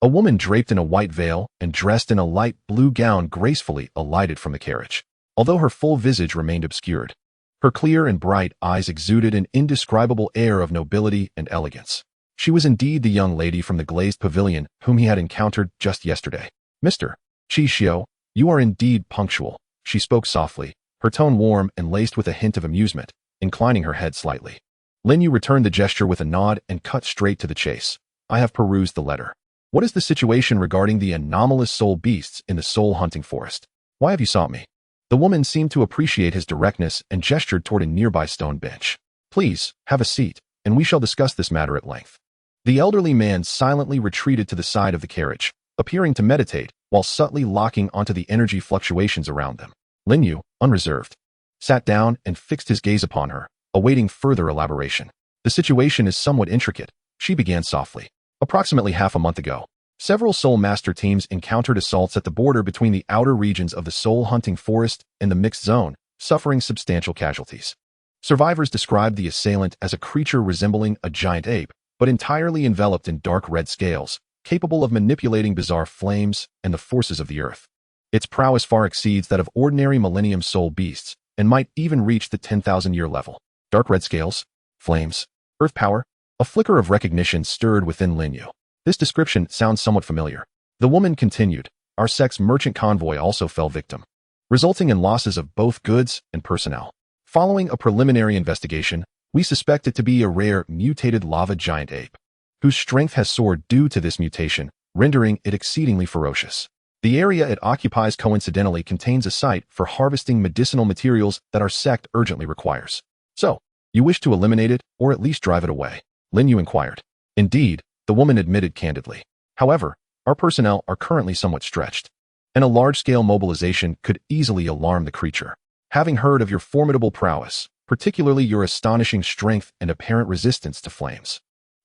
a woman draped in a white veil and dressed in a light blue gown gracefully alighted from the carriage. Although her full visage remained obscured, her clear and bright eyes exuded an indescribable air of nobility and elegance. She was indeed the young lady from the glazed pavilion whom he had encountered just yesterday. Mr. Qixio, you are indeed punctual, she spoke softly, her tone warm and laced with a hint of amusement, inclining her head slightly. Lin Yu returned the gesture with a nod and cut straight to the chase. I have perused the letter. What is the situation regarding the anomalous soul beasts in the soul hunting forest? Why have you sought me? The woman seemed to appreciate his directness and gestured toward a nearby stone bench. Please, have a seat, and we shall discuss this matter at length. The elderly man silently retreated to the side of the carriage, appearing to meditate, while subtly locking onto the energy fluctuations around them. Lin Yu, unreserved, sat down and fixed his gaze upon her, awaiting further elaboration. The situation is somewhat intricate, she began softly. Approximately half a month ago, Several Soul Master teams encountered assaults at the border between the outer regions of the Soul Hunting Forest and the Mixed Zone, suffering substantial casualties. Survivors described the assailant as a creature resembling a giant ape, but entirely enveloped in dark red scales, capable of manipulating bizarre flames and the forces of the earth. Its prowess far exceeds that of ordinary Millennium Soul beasts, and might even reach the 10,000-year level. Dark red scales, flames, earth power. A flicker of recognition stirred within Lin Yu. This description sounds somewhat familiar. The woman continued, our sex merchant convoy also fell victim, resulting in losses of both goods and personnel. Following a preliminary investigation, we suspect it to be a rare mutated lava giant ape, whose strength has soared due to this mutation, rendering it exceedingly ferocious. The area it occupies coincidentally contains a site for harvesting medicinal materials that our sect urgently requires. So, you wish to eliminate it, or at least drive it away? Lin Yu inquired. Indeed, the woman admitted candidly. However, our personnel are currently somewhat stretched, and a large-scale mobilization could easily alarm the creature. Having heard of your formidable prowess, particularly your astonishing strength and apparent resistance to flames,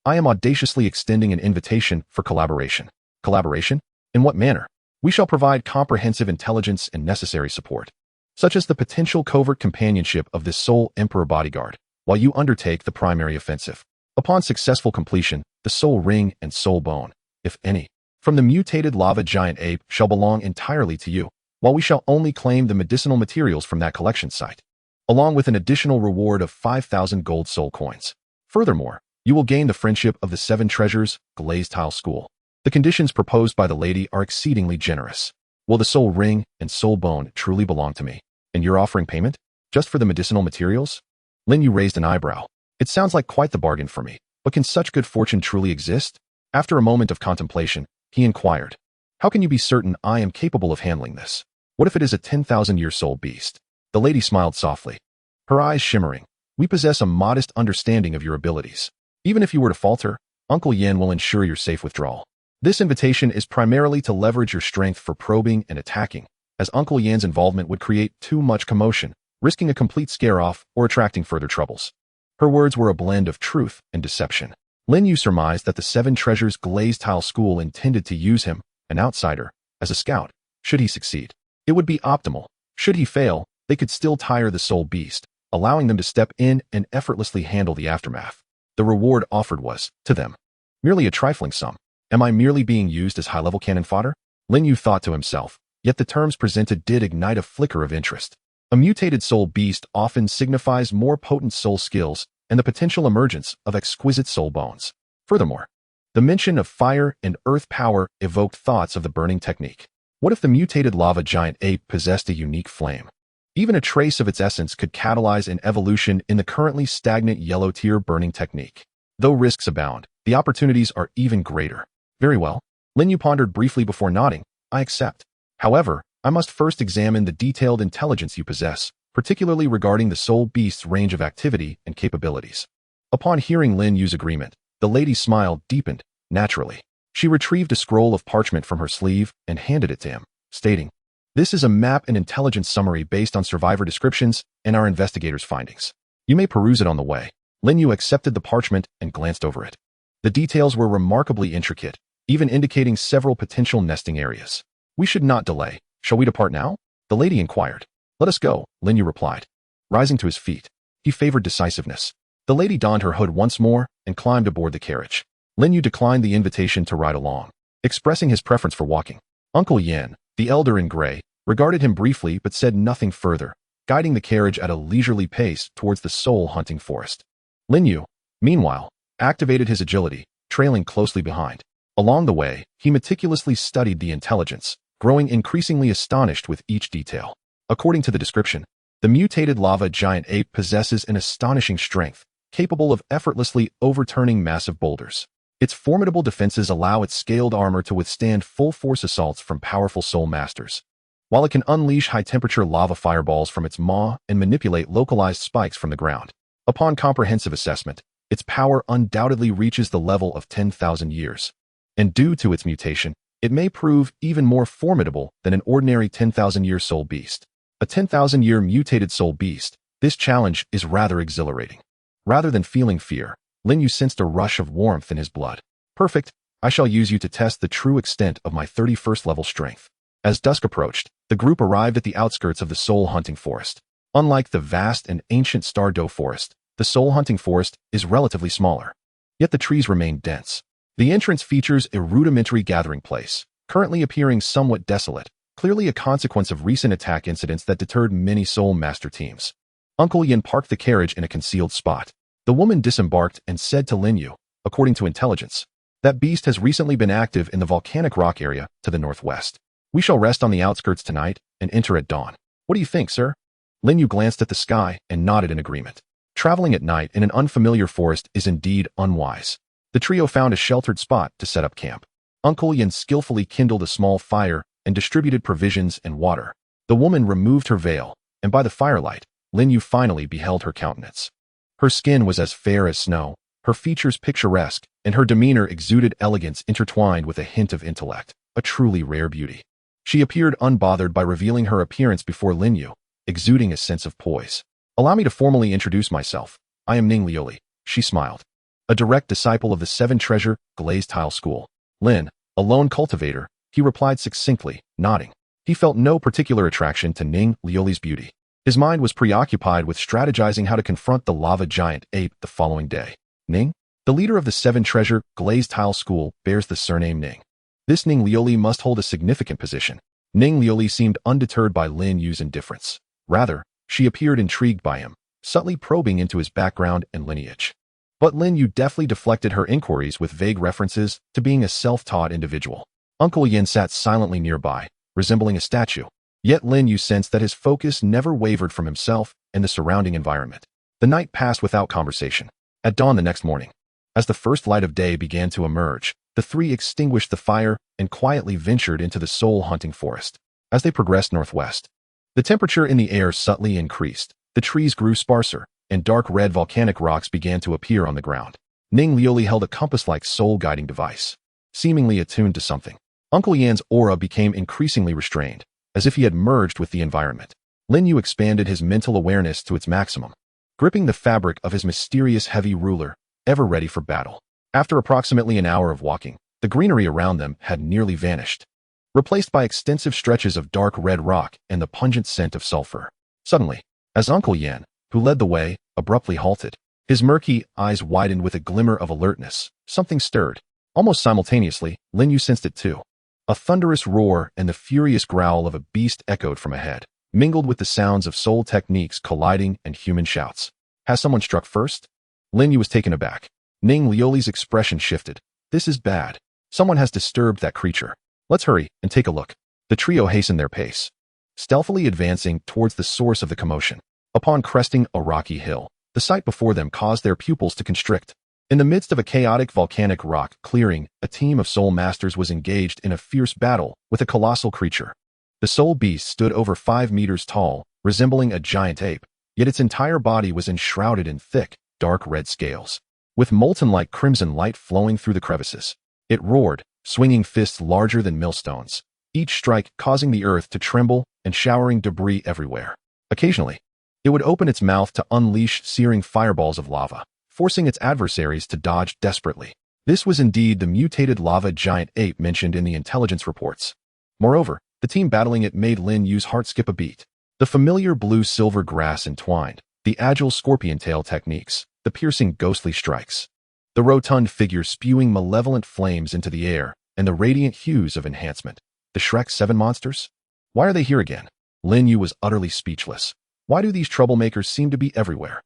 I am audaciously extending an invitation for collaboration. Collaboration? In what manner? We shall provide comprehensive intelligence and necessary support, such as the potential covert companionship of this Soul Emperor bodyguard, while you undertake the primary offensive. Upon successful completion, the Soul Ring and Soul Bone, if any, from the mutated lava giant ape shall belong entirely to you, while we shall only claim the medicinal materials from that collection site, along with an additional reward of 5,000 gold soul coins. Furthermore, you will gain the friendship of the 7 Treasures Glazed Tile School. The conditions proposed by the lady are exceedingly generous. Will the Soul Ring and Soul Bone truly belong to me, and you're offering payment just for the medicinal materials? Lin Yu raised an eyebrow. It sounds like quite the bargain for me, but can such good fortune truly exist? After a moment of contemplation, he inquired, how can you be certain I am capable of handling this? What if it is a 10,000-year soul beast? The lady smiled softly, her eyes shimmering. We possess a modest understanding of your abilities. Even if you were to falter, Uncle Yen will ensure your safe withdrawal. This invitation is primarily to leverage your strength for probing and attacking, as Uncle Yan's involvement would create too much commotion, risking a complete scare-off or attracting further troubles. Her words were a blend of truth and deception. Lin Yu surmised that the 7 Treasures Glazed Tile School intended to use him, an outsider, as a scout, should he succeed. It would be optimal. Should he fail, they could still tire the soul beast, allowing them to step in and effortlessly handle the aftermath. The reward offered was, to them, merely a trifling sum. Am I merely being used as high-level cannon fodder? Lin Yu thought to himself, yet the terms presented did ignite a flicker of interest. A mutated soul beast often signifies more potent soul skills and the potential emergence of exquisite soul bones. Furthermore, the mention of fire and earth power evoked thoughts of the burning technique. What if the mutated lava giant ape possessed a unique flame? Even a trace of its essence could catalyze an evolution in the currently stagnant yellow tier burning technique. Though risks abound, the opportunities are even greater. Very well. Lin Yu pondered briefly before nodding. I accept. However, I must first examine the detailed intelligence you possess, particularly regarding the soul beast's range of activity and capabilities. Upon hearing Lin Yu's agreement, the lady's smile deepened, naturally. She retrieved a scroll of parchment from her sleeve and handed it to him, stating, this is a map and intelligence summary based on survivor descriptions and our investigators' findings. You may peruse it on the way. Lin Yu accepted the parchment and glanced over it. The details were remarkably intricate, even indicating several potential nesting areas. We should not delay. Shall we depart now? The lady inquired. Let us go, Lin Yu replied. Rising to his feet, he favored decisiveness. The lady donned her hood once more and climbed aboard the carriage. Lin Yu declined the invitation to ride along, expressing his preference for walking. Uncle Yen, the elder in gray, regarded him briefly but said nothing further, guiding the carriage at a leisurely pace towards the soul-hunting forest. Lin Yu, meanwhile, activated his agility, trailing closely behind. Along the way, he meticulously studied the intelligence, growing increasingly astonished with each detail. According to the description, the mutated lava giant ape possesses an astonishing strength, capable of effortlessly overturning massive boulders. Its formidable defenses allow its scaled armor to withstand full-force assaults from powerful soul masters, while it can unleash high-temperature lava fireballs from its maw and manipulate localized spikes from the ground. Upon comprehensive assessment, its power undoubtedly reaches the level of 10,000 years. And due to its mutation, it may prove even more formidable than an ordinary 10,000-year soul beast. A 10,000-year mutated soul beast, this challenge is rather exhilarating. Rather than feeling fear, Lin Yu sensed a rush of warmth in his blood. Perfect, I shall use you to test the true extent of my 31st level strength. As dusk approached, the group arrived at the outskirts of the soul-hunting forest. Unlike the vast and ancient Stardow forest, the soul-hunting forest is relatively smaller. Yet the trees remain dense. The entrance features a rudimentary gathering place, currently appearing somewhat desolate, clearly a consequence of recent attack incidents that deterred many Soul Master teams. Uncle Yin parked the carriage in a concealed spot. The woman disembarked and said to Lin Yu, according to intelligence, that beast has recently been active in the volcanic rock area to the northwest. We shall rest on the outskirts tonight and enter at dawn. What do you think, sir? Lin Yu glanced at the sky and nodded in agreement. Traveling at night in an unfamiliar forest is indeed unwise. The trio found a sheltered spot to set up camp. Uncle Yin skillfully kindled a small fire and distributed provisions and water. The woman removed her veil, and by the firelight, Lin Yu finally beheld her countenance. Her skin was as fair as snow, her features picturesque, and her demeanor exuded elegance intertwined with a hint of intellect, a truly rare beauty. She appeared unbothered by revealing her appearance before Lin Yu, exuding a sense of poise. Allow me to formally introduce myself. I am Ning Lioli, she smiled. A direct disciple of the Seven Treasure Glazed Tile School. Lin, a lone cultivator, he replied succinctly, nodding. He felt no particular attraction to Ning Lioli's beauty. His mind was preoccupied with strategizing how to confront the lava giant ape the following day. Ning, the leader of the Seven Treasure Glazed Tile School, bears the surname Ning. This Ning Lioli must hold a significant position. Ning Lioli seemed undeterred by Lin Yu's indifference. Rather, she appeared intrigued by him, subtly probing into his background and lineage. But Lin Yu deftly deflected her inquiries with vague references to being a self-taught individual. Uncle Yin sat silently nearby, resembling a statue. Yet Lin Yu sensed that his focus never wavered from himself and the surrounding environment. The night passed without conversation. At dawn the next morning, as the first light of day began to emerge, the three extinguished the fire and quietly ventured into the soul-hunting forest. As they progressed northwest, the temperature in the air subtly increased, the trees grew sparser, and dark red volcanic rocks began to appear on the ground. Ning Lioli held a compass-like soul-guiding device, seemingly attuned to something. Uncle Yan's aura became increasingly restrained, as if he had merged with the environment. Lin Yu expanded his mental awareness to its maximum, gripping the fabric of his mysterious heavy ruler, ever ready for battle. After approximately an hour of walking, the greenery around them had nearly vanished, replaced by extensive stretches of dark red rock and the pungent scent of sulfur. Suddenly, as Uncle Yan, who led the way, abruptly halted, his murky eyes widened with a glimmer of alertness. Something stirred. Almost simultaneously, Lin Yu sensed it too. A thunderous roar and the furious growl of a beast echoed from ahead, mingled with the sounds of soul techniques colliding and human shouts. Has someone struck first? Lin Yu was taken aback. Ning Lioli's expression shifted. This is bad. Someone has disturbed that creature. Let's hurry and take a look. The trio hastened their pace, stealthily advancing towards the source of the commotion. Upon cresting a rocky hill, the sight before them caused their pupils to constrict. In the midst of a chaotic volcanic rock clearing, a team of soul masters was engaged in a fierce battle with a colossal creature. The soul beast stood over 5 meters tall, resembling a giant ape, yet its entire body was enshrouded in thick, dark red scales, with molten-like crimson light flowing through the crevices. It roared, swinging fists larger than millstones, each strike causing the earth to tremble and showering debris everywhere. Occasionally, it would open its mouth to unleash searing fireballs of lava, forcing its adversaries to dodge desperately. This was indeed the mutated lava giant ape mentioned in the intelligence reports. Moreover, the team battling it made Lin Yu's heart skip a beat. The familiar blue-silver grass entwined, the agile scorpion tail techniques, the piercing ghostly strikes, the rotund figure spewing malevolent flames into the air, and the radiant hues of enhancement. The Shrek 7 monsters? Why are they here again? Lin Yu was utterly speechless. Why do these troublemakers seem to be everywhere?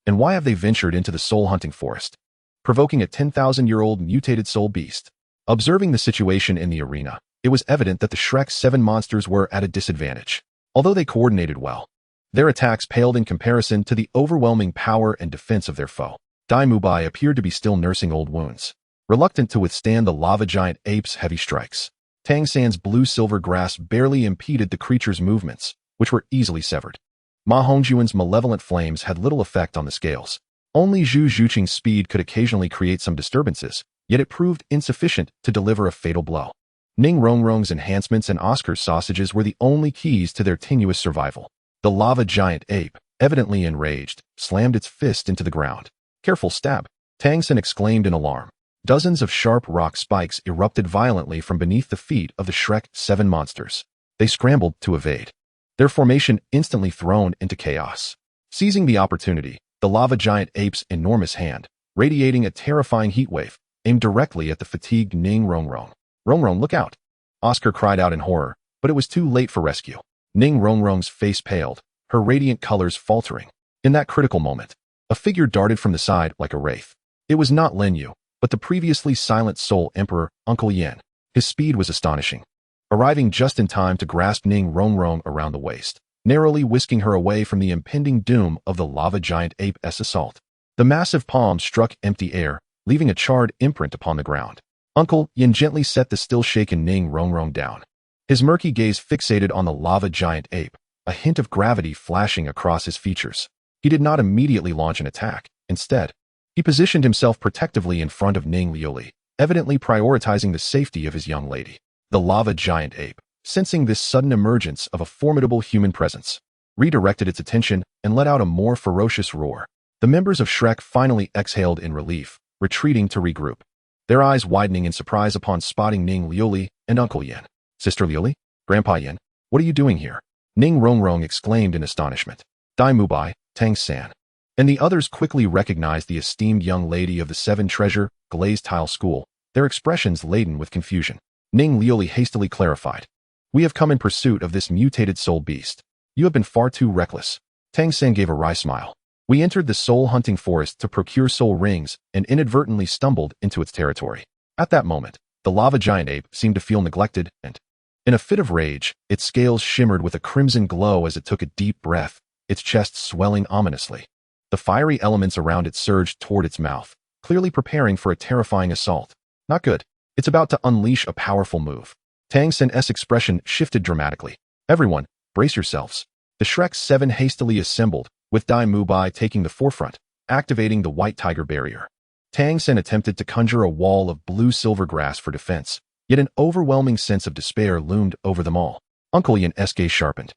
And why have they ventured into the soul-hunting forest, provoking a 10,000-year-old mutated soul beast? Observing the situation in the arena, it was evident that the Shrek 7 monsters were at a disadvantage. Although they coordinated well, their attacks paled in comparison to the overwhelming power and defense of their foe. Dai Mubai appeared to be still nursing old wounds, reluctant to withstand the lava giant ape's heavy strikes. Tang San's blue-silver grass barely impeded the creature's movements, which were easily severed. Ma Hongjuan's malevolent flames had little effect on the scales. Only Zhu Zhuqing's speed could occasionally create some disturbances, yet it proved insufficient to deliver a fatal blow. Ning Rongrong's enhancements and Oscar's sausages were the only keys to their tenuous survival. The lava giant ape, evidently enraged, slammed its fist into the ground. Careful stab, Tang San exclaimed in alarm. Dozens of sharp rock spikes erupted violently from beneath the feet of the Shrek 7 monsters. They scrambled to evade, their formation instantly thrown into chaos. Seizing the opportunity, the lava giant ape's enormous hand, radiating a terrifying heatwave, aimed directly at the fatigued Ning Rongrong. Rongrong, look out! Oscar cried out in horror, but it was too late for rescue. Ning Rongrong's face paled, her radiant colors faltering. In that critical moment, a figure darted from the side like a wraith. It was not Lin Yu, but the previously silent Soul Emperor, Uncle Yin. His speed was astonishing, arriving just in time to grasp Ning Rongrong around the waist, narrowly whisking her away from the impending doom of the lava giant ape's assault. The massive palm struck empty air, leaving a charred imprint upon the ground. Uncle Yin gently set the still-shaken Ning Rongrong down, his murky gaze fixated on the lava giant ape, a hint of gravity flashing across his features. He did not immediately launch an attack. Instead, he positioned himself protectively in front of Ning Liuli, evidently prioritizing the safety of his young lady. The lava giant ape, sensing this sudden emergence of a formidable human presence, redirected its attention and let out a more ferocious roar. The members of Shrek finally exhaled in relief, retreating to regroup, their eyes widening in surprise upon spotting Ning Liuli and Uncle Yin. Sister Liuli? Grandpa Yin? What are you doing here? Ning Rongrong exclaimed in astonishment. Dai Mubai, Tang San, and the others quickly recognized the esteemed young lady of the Seven Treasure Glazed Tile School, their expressions laden with confusion. Ning Liuli hastily clarified. We have come in pursuit of this mutated soul beast. You have been far too reckless. Tang San gave a wry smile. We entered the soul-hunting forest to procure soul rings and inadvertently stumbled into its territory. At that moment, the lava giant ape seemed to feel neglected and, in a fit of rage, its scales shimmered with a crimson glow as it took a deep breath, its chest swelling ominously. The fiery elements around it surged toward its mouth, clearly preparing for a terrifying assault. Not good. It's about to unleash a powerful move. Tang San's expression shifted dramatically. Everyone, brace yourselves. The Shrek 7 hastily assembled, with Dai Mubai taking the forefront, activating the White Tiger Barrier. Tang San attempted to conjure a wall of blue-silver grass for defense, yet an overwhelming sense of despair loomed over them all. Uncle Yin's gaze sharpened,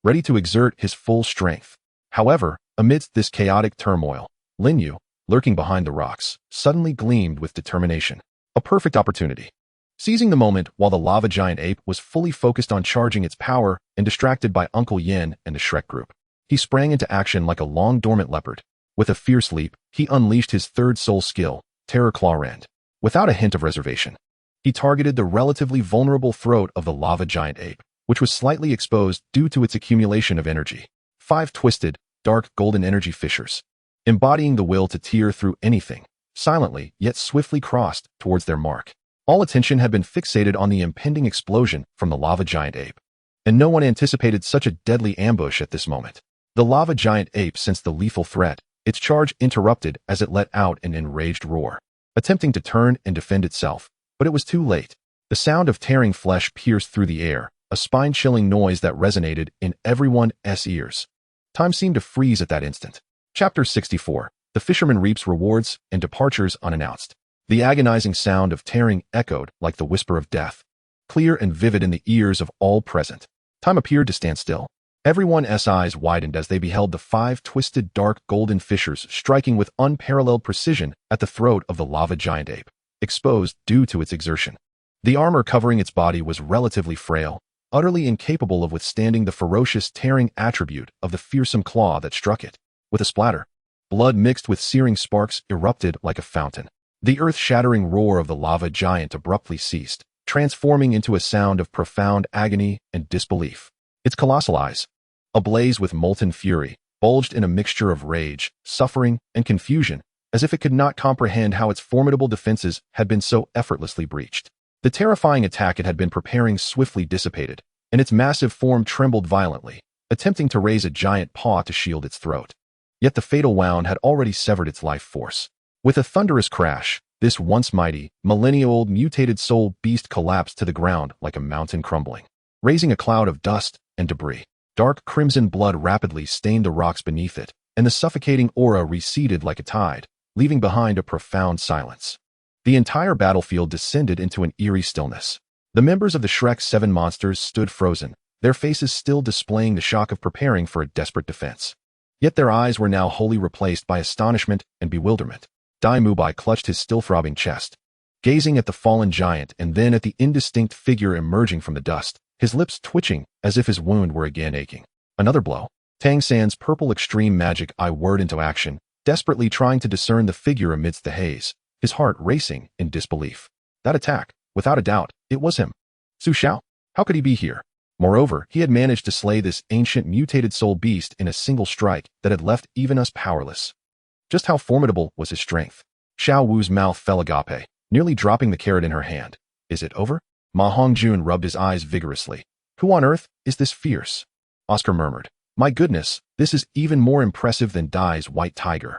ready to exert his full strength. However, amidst this chaotic turmoil, Lin Yu, lurking behind the rocks, suddenly gleamed with determination. A perfect opportunity. Seizing the moment while the lava giant ape was fully focused on charging its power and distracted by Uncle Yin and the Shrek group, he sprang into action like a long-dormant leopard. With a fierce leap, he unleashed his third soul skill, Terror Claw Rend. Without a hint of reservation, he targeted the relatively vulnerable throat of the lava giant ape, which was slightly exposed due to its accumulation of energy. 5 twisted, dark golden energy fissures, embodying the will to tear through anything, silently yet swiftly crossed towards their mark. All attention had been fixated on the impending explosion from the lava giant ape, and no one anticipated such a deadly ambush at this moment. The lava giant ape sensed the lethal threat, its charge interrupted as it let out an enraged roar, attempting to turn and defend itself, but it was too late. The sound of tearing flesh pierced through the air, a spine-chilling noise that resonated in everyone's ears. Time seemed to freeze at that instant. Chapter 64. The fisherman reaps rewards and departures unannounced. The agonizing sound of tearing echoed like the whisper of death, clear and vivid in the ears of all present. Time appeared to stand still. Everyone's eyes widened as they beheld the 5 twisted dark golden fissures striking with unparalleled precision at the throat of the lava giant ape, exposed due to its exertion. The armor covering its body was relatively frail, utterly incapable of withstanding the ferocious tearing attribute of the fearsome claw that struck it. With a splatter, blood mixed with searing sparks erupted like a fountain. The earth-shattering roar of the lava giant abruptly ceased, transforming into a sound of profound agony and disbelief. Its colossal eyes, ablaze with molten fury, bulged in a mixture of rage, suffering, and confusion, as if it could not comprehend how its formidable defenses had been so effortlessly breached. The terrifying attack it had been preparing swiftly dissipated, and its massive form trembled violently, attempting to raise a giant paw to shield its throat. Yet the fatal wound had already severed its life force. With a thunderous crash, this once mighty, millennia-old mutated soul beast collapsed to the ground like a mountain crumbling, raising a cloud of dust and debris. Dark crimson blood rapidly stained the rocks beneath it, and the suffocating aura receded like a tide, leaving behind a profound silence. The entire battlefield descended into an eerie stillness. The members of the Shrek 7 monsters stood frozen, their faces still displaying the shock of preparing for a desperate defense. Yet their eyes were now wholly replaced by astonishment and bewilderment. Dai Mubai clutched his still-throbbing chest, gazing at the fallen giant and then at the indistinct figure emerging from the dust, his lips twitching as if his wound were again aching. Another blow. Tang San's purple extreme magic eye whirred into action, desperately trying to discern the figure amidst the haze, his heart racing in disbelief. That attack, without a doubt, it was him. Su Xiao? How could he be here? Moreover, he had managed to slay this ancient mutated soul beast in a single strike that had left even us powerless. Just how formidable was his strength? Xiao Wu's mouth fell agape, nearly dropping the carrot in her hand. Is it over? Ma Hongjun rubbed his eyes vigorously. Who on earth is this fierce? Oscar murmured. My goodness, this is even more impressive than Dai's white tiger.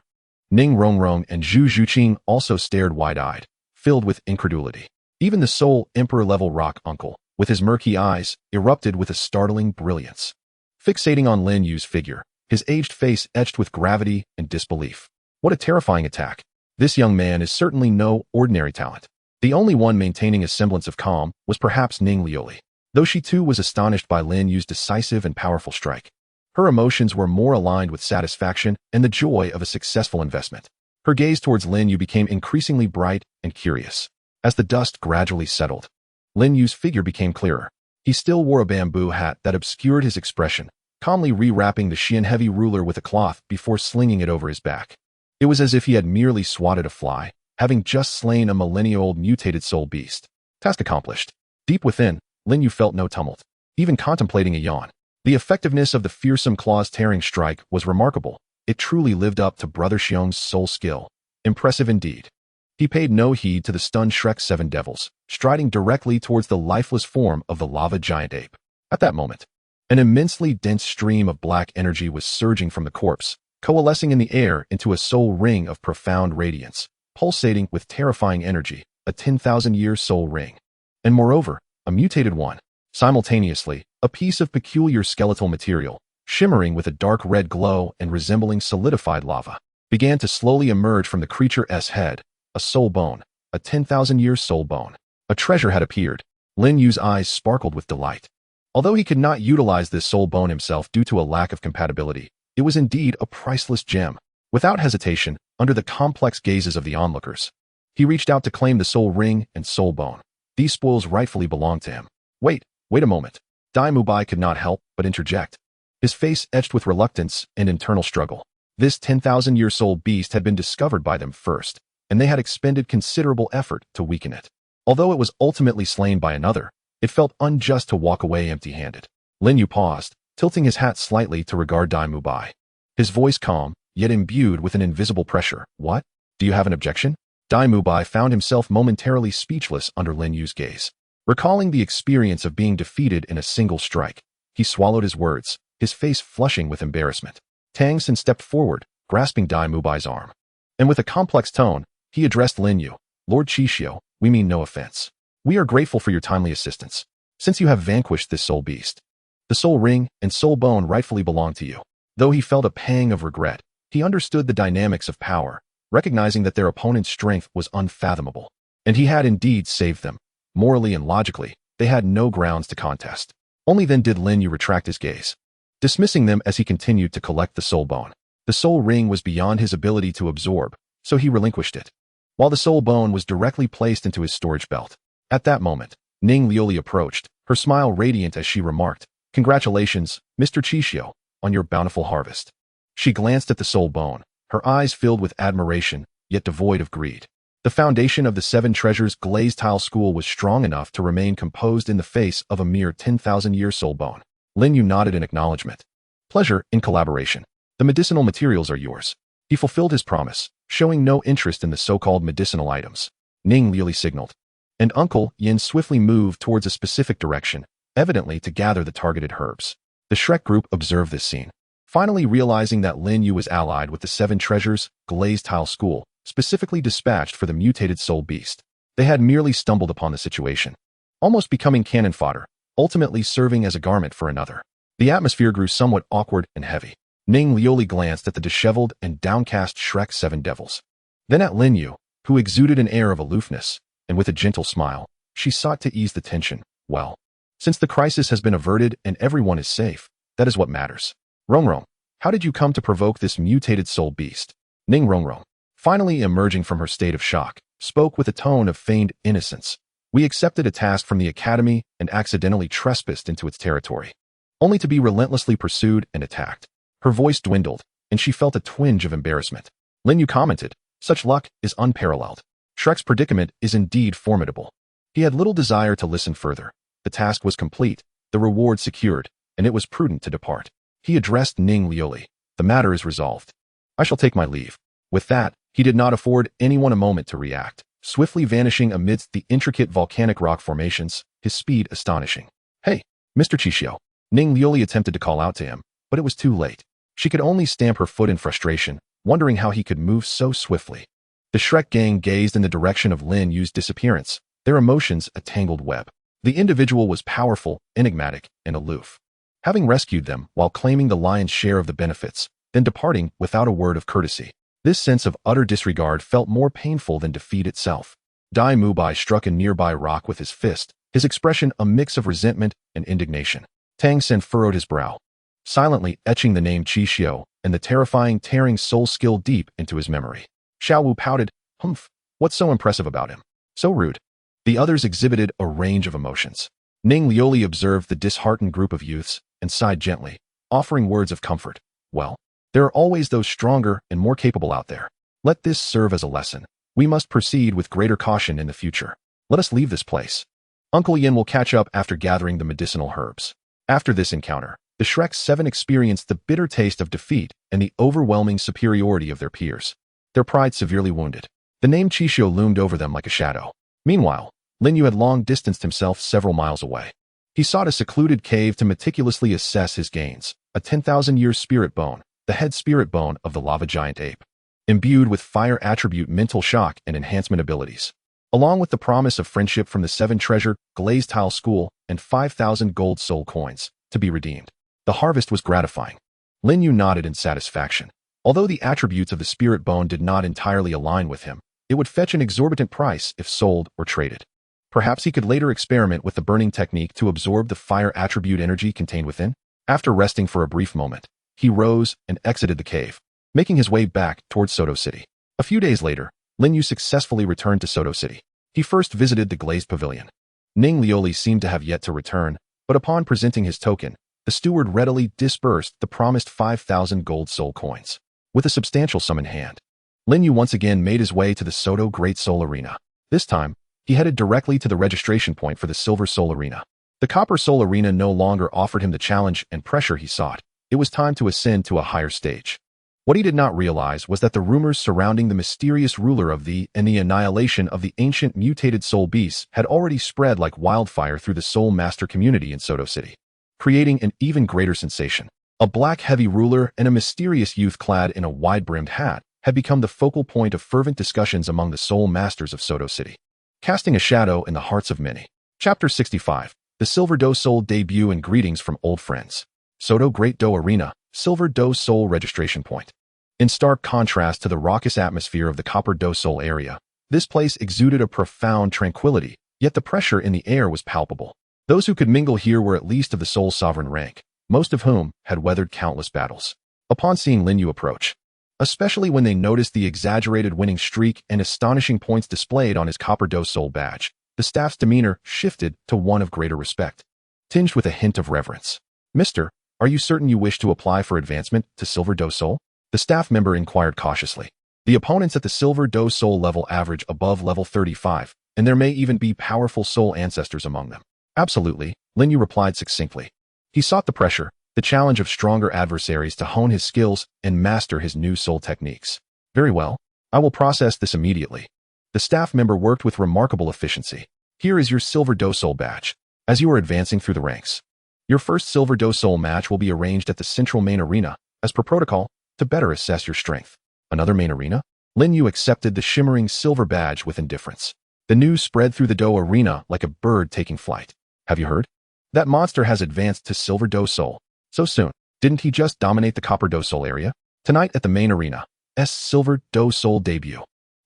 Ning Rongrong and Zhu Zhuqing also stared wide-eyed, filled with incredulity. Even the Soul Emperor-level rock uncle, with his murky eyes, erupted with a startling brilliance. Fixating on Lin Yu's figure, his aged face etched with gravity and disbelief. What a terrifying attack. This young man is certainly no ordinary talent. The only one maintaining a semblance of calm was perhaps Ning Lioli, though she too was astonished by Lin Yu's decisive and powerful strike. Her emotions were more aligned with satisfaction and the joy of a successful investment. Her gaze towards Lin Yu became increasingly bright and curious. As the dust gradually settled, Lin Yu's figure became clearer. He still wore a bamboo hat that obscured his expression, calmly rewrapping the Xian heavy ruler with a cloth before slinging it over his back. It was as if he had merely swatted a fly, having just slain a millennia-old mutated soul beast. Task accomplished. Deep within, Lin Yu felt no tumult, even contemplating a yawn. The effectiveness of the fearsome claws-tearing strike was remarkable. It truly lived up to Brother Xiong's soul skill. Impressive indeed. He paid no heed to the stunned Shrek 7 devils, striding directly towards the lifeless form of the lava giant ape. At that moment, an immensely dense stream of black energy was surging from the corpse, coalescing in the air into a soul ring of profound radiance, pulsating with terrifying energy, a 10,000-year soul ring. And moreover, a mutated one. Simultaneously, a piece of peculiar skeletal material, shimmering with a dark red glow and resembling solidified lava, began to slowly emerge from the creature's head, a soul bone, a 10,000-year soul bone. A treasure had appeared. Lin Yu's eyes sparkled with delight. Although he could not utilize this soul bone himself due to a lack of compatibility, it was indeed a priceless gem. Without hesitation, under the complex gazes of the onlookers, he reached out to claim the soul ring and soul bone. These spoils rightfully belonged to him. Wait a moment. Dai Mubai could not help but interject. His face etched with reluctance and internal struggle. This 10,000-year soul beast had been discovered by them first, and they had expended considerable effort to weaken it. Although it was ultimately slain by another, it felt unjust to walk away empty-handed. Lin Yu paused, tilting his hat slightly to regard Dai Mubai. His voice calm, yet imbued with an invisible pressure. What? Do you have an objection? Dai Mubai found himself momentarily speechless under Lin Yu's gaze. Recalling the experience of being defeated in a single strike, he swallowed his words, his face flushing with embarrassment. Tang San stepped forward, grasping Dai Mubai's arm. And with a complex tone, he addressed Lin Yu. Lord Qixio, we mean no offense. We are grateful for your timely assistance. Since you have vanquished this soul beast, the soul ring and soul bone rightfully belong to you. Though he felt a pang of regret, he understood the dynamics of power, recognizing that their opponent's strength was unfathomable. And he had indeed saved them. Morally and logically, they had no grounds to contest. Only then did Lin Yu retract his gaze, dismissing them as he continued to collect the soul bone. The soul ring was beyond his ability to absorb, so he relinquished it, while the soul bone was directly placed into his storage belt. At that moment, Ning Lioli approached, her smile radiant as she remarked, Congratulations, Mr. Qixio, on your bountiful harvest. She glanced at the soul bone, her eyes filled with admiration, yet devoid of greed. The foundation of the Seven Treasures glazed tile school was strong enough to remain composed in the face of a mere 10,000-year soul bone. Lin Yu nodded in acknowledgement. Pleasure in collaboration. The medicinal materials are yours. He fulfilled his promise, showing no interest in the so-called medicinal items. Ning Lioli signaled, and Uncle Yin swiftly moved towards a specific direction, evidently to gather the targeted herbs. The Shrek group observed this scene, finally realizing that Lin Yu was allied with the Seven Treasures glazed tile school, specifically dispatched for the mutated soul beast. They had merely stumbled upon the situation, almost becoming cannon fodder, ultimately serving as a garment for another. The atmosphere grew somewhat awkward and heavy. Ning Lioli glanced at the disheveled and downcast Shrek 7 devils. Then at Lin Yu, who exuded an air of aloofness, and with a gentle smile, she sought to ease the tension. Well, since the crisis has been averted and everyone is safe, that is what matters. Rongrong, how did you come to provoke this mutated soul beast? Ning Rongrong, finally emerging from her state of shock, spoke with a tone of feigned innocence. We accepted a task from the academy and accidentally trespassed into its territory, only to be relentlessly pursued and attacked. Her voice dwindled, and she felt a twinge of embarrassment. Lin Yu commented, "Such luck is unparalleled. Shrek's predicament is indeed formidable." He had little desire to listen further. The task was complete, the reward secured, and it was prudent to depart. He addressed Ning Liuli. "The matter is resolved. I shall take my leave." With that, he did not afford anyone a moment to react, swiftly vanishing amidst the intricate volcanic rock formations, his speed astonishing. "Hey, Mr. Chixiu." Ning Liuli attempted to call out to him, but it was too late. She could only stamp her foot in frustration, wondering how he could move so swiftly. The Shrek gang gazed in the direction of Lin Yu's disappearance, their emotions a tangled web. The individual was powerful, enigmatic, and aloof. Having rescued them while claiming the lion's share of the benefits, then departing without a word of courtesy. This sense of utter disregard felt more painful than defeat itself. Dai Mubai struck a nearby rock with his fist, his expression a mix of resentment and indignation. Tang San furrowed his brow, silently etching the name Chixiu and the terrifying tearing soul skill deep into his memory. Xiao Wu pouted, "Humph, what's so impressive about him? So rude." The others exhibited a range of emotions. Ning Liuli observed the disheartened group of youths and sighed gently, offering words of comfort. "Well, there are always those stronger and more capable out there. Let this serve as a lesson. We must proceed with greater caution in the future. Let us leave this place. Uncle Yin will catch up after gathering the medicinal herbs." After this encounter, the Shrek 7 experienced the bitter taste of defeat and the overwhelming superiority of their peers. Their pride severely wounded. The name Chixiu loomed over them like a shadow. Meanwhile, Lin Yu had long distanced himself several miles away. He sought a secluded cave to meticulously assess his gains, a 10,000-year spirit bone, the head spirit bone of the lava giant ape, imbued with fire attribute mental shock and enhancement abilities, along with the promise of friendship from the 7 treasure glazed tile school and 5,000 gold soul coins to be redeemed. The harvest was gratifying. Lin Yu nodded in satisfaction. Although the attributes of the spirit bone did not entirely align with him, it would fetch an exorbitant price if sold or traded. Perhaps he could later experiment with the burning technique to absorb the fire attribute energy contained within. After resting for a brief moment, he rose and exited the cave, making his way back towards Soto City. A few days later, Lin Yu successfully returned to Soto City. He first visited the glazed pavilion. Ning Liuli seemed to have yet to return, but upon presenting his token, the steward readily disbursed the promised 5,000 gold soul coins. With a substantial sum in hand, Lin Yu once again made his way to the Soto Great Soul Arena. This time, he headed directly to the registration point for the Silver Soul Arena. The Copper Soul Arena no longer offered him the challenge and pressure he sought. It was time to ascend to a higher stage. What he did not realize was that the rumors surrounding the mysterious ruler of the and the annihilation of the ancient mutated soul beasts had already spread like wildfire through the Soul Master community in Soto City, creating an even greater sensation. A black heavy ruler and a mysterious youth clad in a wide-brimmed hat had become the focal point of fervent discussions among the Soul Masters of Soto City, casting a shadow in the hearts of many. Chapter 65. The Silver Do Soul Debut and Greetings from Old Friends. Soto Great Do Arena, Silver Do Soul Registration Point. In stark contrast to the raucous atmosphere of the Copper Do Soul area, this place exuded a profound tranquility, yet the pressure in the air was palpable. Those who could mingle here were at least of the Soul Sovereign rank, most of whom had weathered countless battles. Upon seeing Lin Yu approach, especially when they noticed the exaggerated winning streak and astonishing points displayed on his Copper Do Soul badge, the staff's demeanor shifted to one of greater respect, tinged with a hint of reverence. "Mister, are you certain you wish to apply for advancement to Silver Do Soul?" The staff member inquired cautiously. The opponents at the Silver Do Soul level average above level 35, and there may even be powerful soul ancestors among them. "Absolutely," Lin Yu replied succinctly. He sought the pressure, the challenge of stronger adversaries to hone his skills and master his new soul techniques. "Very well. I will process this immediately." The staff member worked with remarkable efficiency. "Here is your Silver Do Soul badge. As you are advancing through the ranks, your first Silver Do Soul match will be arranged at the central main arena, as per protocol, to better assess your strength." "Another main arena?" Lin Yu accepted the shimmering silver badge with indifference. The news spread through the Do arena like a bird taking flight. "Have you heard? That monster has advanced to Silver Do Soul. So soon. Didn't he just dominate the Copper Do Soul area? Tonight at the main arena, Silver Do Soul debut.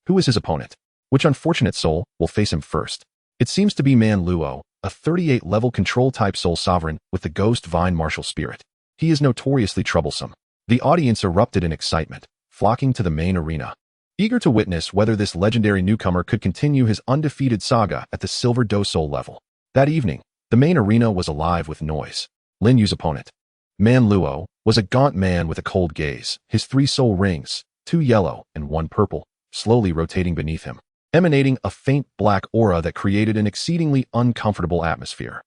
Who is his opponent? Which unfortunate soul will face him first?" It seems to be Man Luo, a 38-level control-type soul sovereign with the Ghost Vine martial spirit. He is notoriously troublesome. The audience erupted in excitement, flocking to the main arena. eager to witness whether this legendary newcomer could continue his undefeated saga at the Silver Do Soul level. That evening, the main arena was alive with noise. Lin Yu's opponent, Man Luo, was a gaunt man with a cold gaze, his 3 soul rings, 2 yellow and 1 purple, slowly rotating beneath him, emanating a faint black aura that created an exceedingly uncomfortable atmosphere.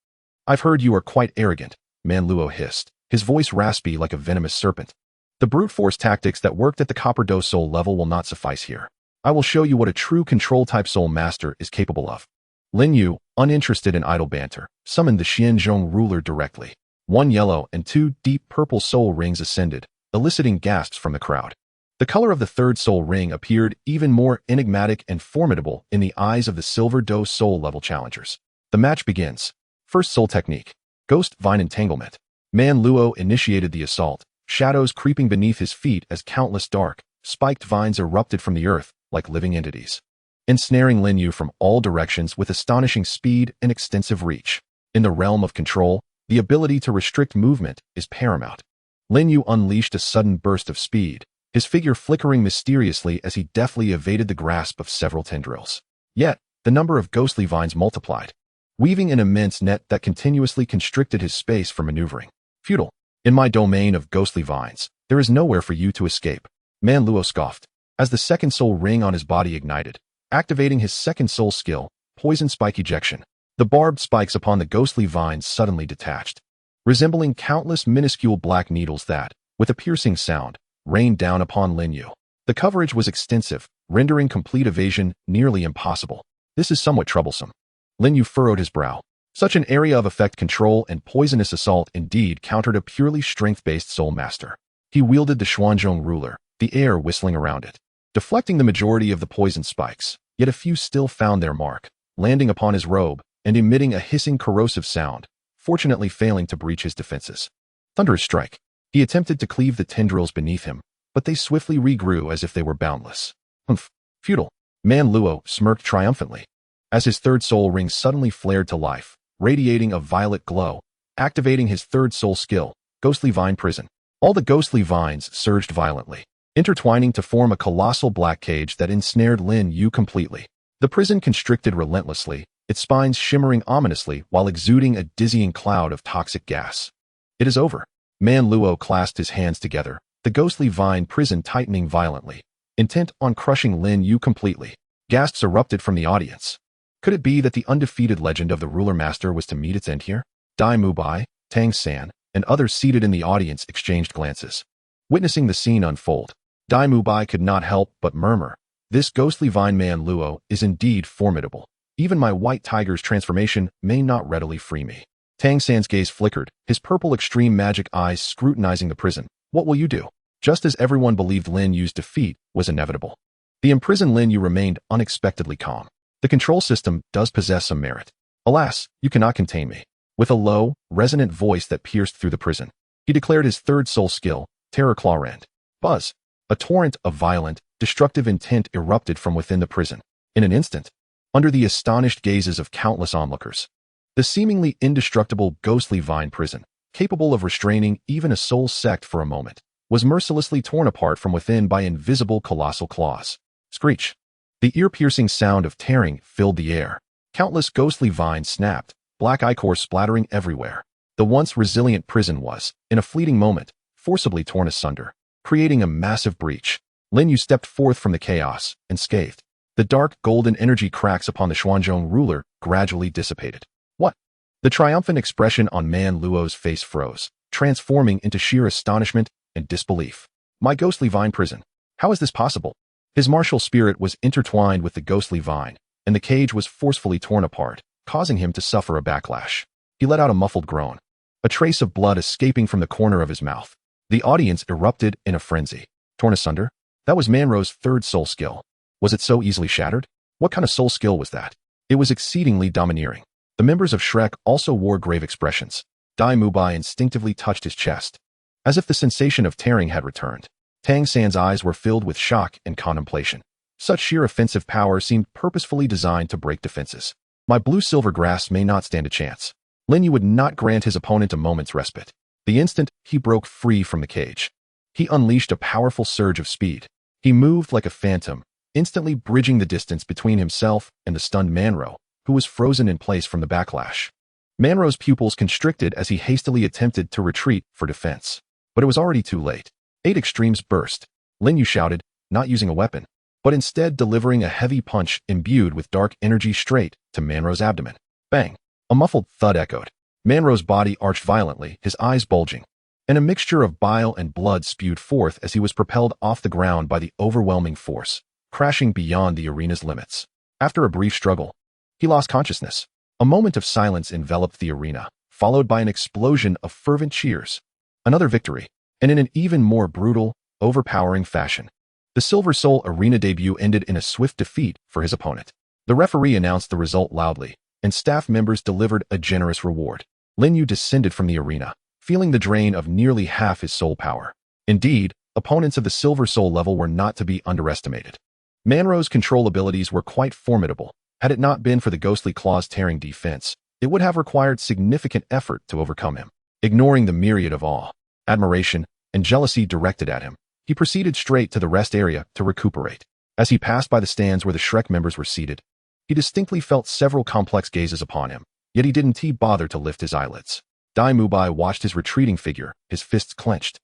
"I've heard you are quite arrogant," Man Luo hissed, his voice raspy like a venomous serpent. "The brute force tactics that worked at the Copper Do Soul level will not suffice here. I will show you what a true control-type soul master is capable of." Lin Yu, uninterested in idle banter, summoned the Xianzhong ruler directly. 1 yellow and 2 deep purple soul rings ascended, eliciting gasps from the crowd. The color of the 3rd soul ring appeared even more enigmatic and formidable in the eyes of the Silver Do Soul level challengers. The match begins. First soul technique, Ghost Vine Entanglement. Man Luo initiated the assault, shadows creeping beneath his feet as countless dark, spiked vines erupted from the earth like living entities, ensnaring Lin Yu from all directions with astonishing speed and extensive reach. In the realm of control, the ability to restrict movement is paramount. Lin Yu unleashed a sudden burst of speed, his figure flickering mysteriously as he deftly evaded the grasp of several tendrils. Yet, the number of ghostly vines multiplied, weaving an immense net that continuously constricted his space for maneuvering. "Futile. In my domain of ghostly vines, there is nowhere for you to escape," Man Luo scoffed, as the 2nd soul ring on his body ignited, activating his 2nd soul skill, Poison Spike Ejection. The barbed spikes upon the ghostly vines suddenly detached, resembling countless minuscule black needles that, with a piercing sound, rained down upon Lin Yu. The coverage was extensive, rendering complete evasion nearly impossible. "This is somewhat troublesome." Lin Yu furrowed his brow. Such an area of effect control and poisonous assault indeed countered a purely strength-based soul master. He wielded the Xuanzhong ruler, the air whistling around it, deflecting the majority of the poison spikes, yet a few still found their mark, landing upon his robe and emitting a hissing corrosive sound, fortunately failing to breach his defenses. Thunderous strike. He attempted to cleave the tendrils beneath him, but they swiftly regrew as if they were boundless. "Humph. Futile." Man Luo smirked triumphantly, as his 3rd soul ring suddenly flared to life, radiating a violet glow, activating his 3rd soul skill, Ghostly Vine Prison. All the ghostly vines surged violently, intertwining to form a colossal black cage that ensnared Lin Yu completely. The prison constricted relentlessly, its spines shimmering ominously while exuding a dizzying cloud of toxic gas. "It is over." Man Luo clasped his hands together, the ghostly vine prison tightening violently, intent on crushing Lin Yu completely. Gasps erupted from the audience. Could it be that the undefeated legend of the ruler master was to meet its end here? Dai Mubai, Tang San, and others seated in the audience exchanged glances. Witnessing the scene unfold, Dai Mubai could not help but murmur, "This ghostly vine Man Luo is indeed formidable. Even my white tiger's transformation may not readily free me." Tang San's gaze flickered, his purple extreme magic eyes scrutinizing the prison. "What will you do?" Just as everyone believed Lin Yu's defeat was inevitable, the imprisoned Lin Yu remained unexpectedly calm. "The control system does possess some merit. Alas, you cannot contain me." With a low, resonant voice that pierced through the prison, he declared his 3rd soul skill, Terror Claw Rend. Buzz. A torrent of violent, destructive intent erupted from within the prison. In an instant, under the astonished gazes of countless onlookers, the seemingly indestructible ghostly vine prison, capable of restraining even a soul sect for a moment, was mercilessly torn apart from within by invisible colossal claws. Screech. The ear-piercing sound of tearing filled the air. Countless ghostly vines snapped, black ichor splattering everywhere. The once resilient prison was, in a fleeting moment, forcibly torn asunder, creating a massive breach. Lin Yu stepped forth from the chaos, unscathed. The dark golden energy cracks upon the Xuanzhong ruler gradually dissipated. "What?" The triumphant expression on Man Luo's face froze, transforming into sheer astonishment and disbelief. "My ghostly vine prison. How is this possible?" His martial spirit was intertwined with the ghostly vine, and the cage was forcefully torn apart, causing him to suffer a backlash. He let out a muffled groan, a trace of blood escaping from the corner of his mouth. The audience erupted in a frenzy. Torn asunder? That was Manro's 3rd soul skill. Was it so easily shattered? What kind of soul skill was that? It was exceedingly domineering. The members of Shrek also wore grave expressions. Dai Mubai instinctively touched his chest, as if the sensation of tearing had returned. Tang San's eyes were filled with shock and contemplation. Such sheer offensive power seemed purposefully designed to break defenses. My blue-silver grasp may not stand a chance. Lin Yu would not grant his opponent a moment's respite. The instant he broke free from the cage, he unleashed a powerful surge of speed. He moved like a phantom, instantly bridging the distance between himself and the stunned Manro, who was frozen in place from the backlash. Manro's pupils constricted as he hastily attempted to retreat for defense. But it was already too late. 8 extremes burst. Lin Yu shouted, not using a weapon, but instead delivering a heavy punch imbued with dark energy straight to Manro's abdomen. Bang! A muffled thud echoed. Manro's body arched violently, his eyes bulging, and a mixture of bile and blood spewed forth as he was propelled off the ground by the overwhelming force, crashing beyond the arena's limits. After a brief struggle, he lost consciousness. A moment of silence enveloped the arena, followed by an explosion of fervent cheers. Another victory, and in an even more brutal, overpowering fashion. The Silver Soul Arena debut ended in a swift defeat for his opponent. The referee announced the result loudly, and staff members delivered a generous reward. Lin Yu descended from the arena, feeling the drain of nearly half his soul power. Indeed, opponents of the Silver Soul level were not to be underestimated. Manro's control abilities were quite formidable. Had it not been for the ghostly claws-tearing defense, it would have required significant effort to overcome him. Ignoring the myriad of awe, admiration, and jealousy directed at him, he proceeded straight to the rest area to recuperate. As he passed by the stands where the Shrek members were seated, he distinctly felt several complex gazes upon him, yet he didn't bother to lift his eyelids. Dai Mubai watched his retreating figure, his fists clenched,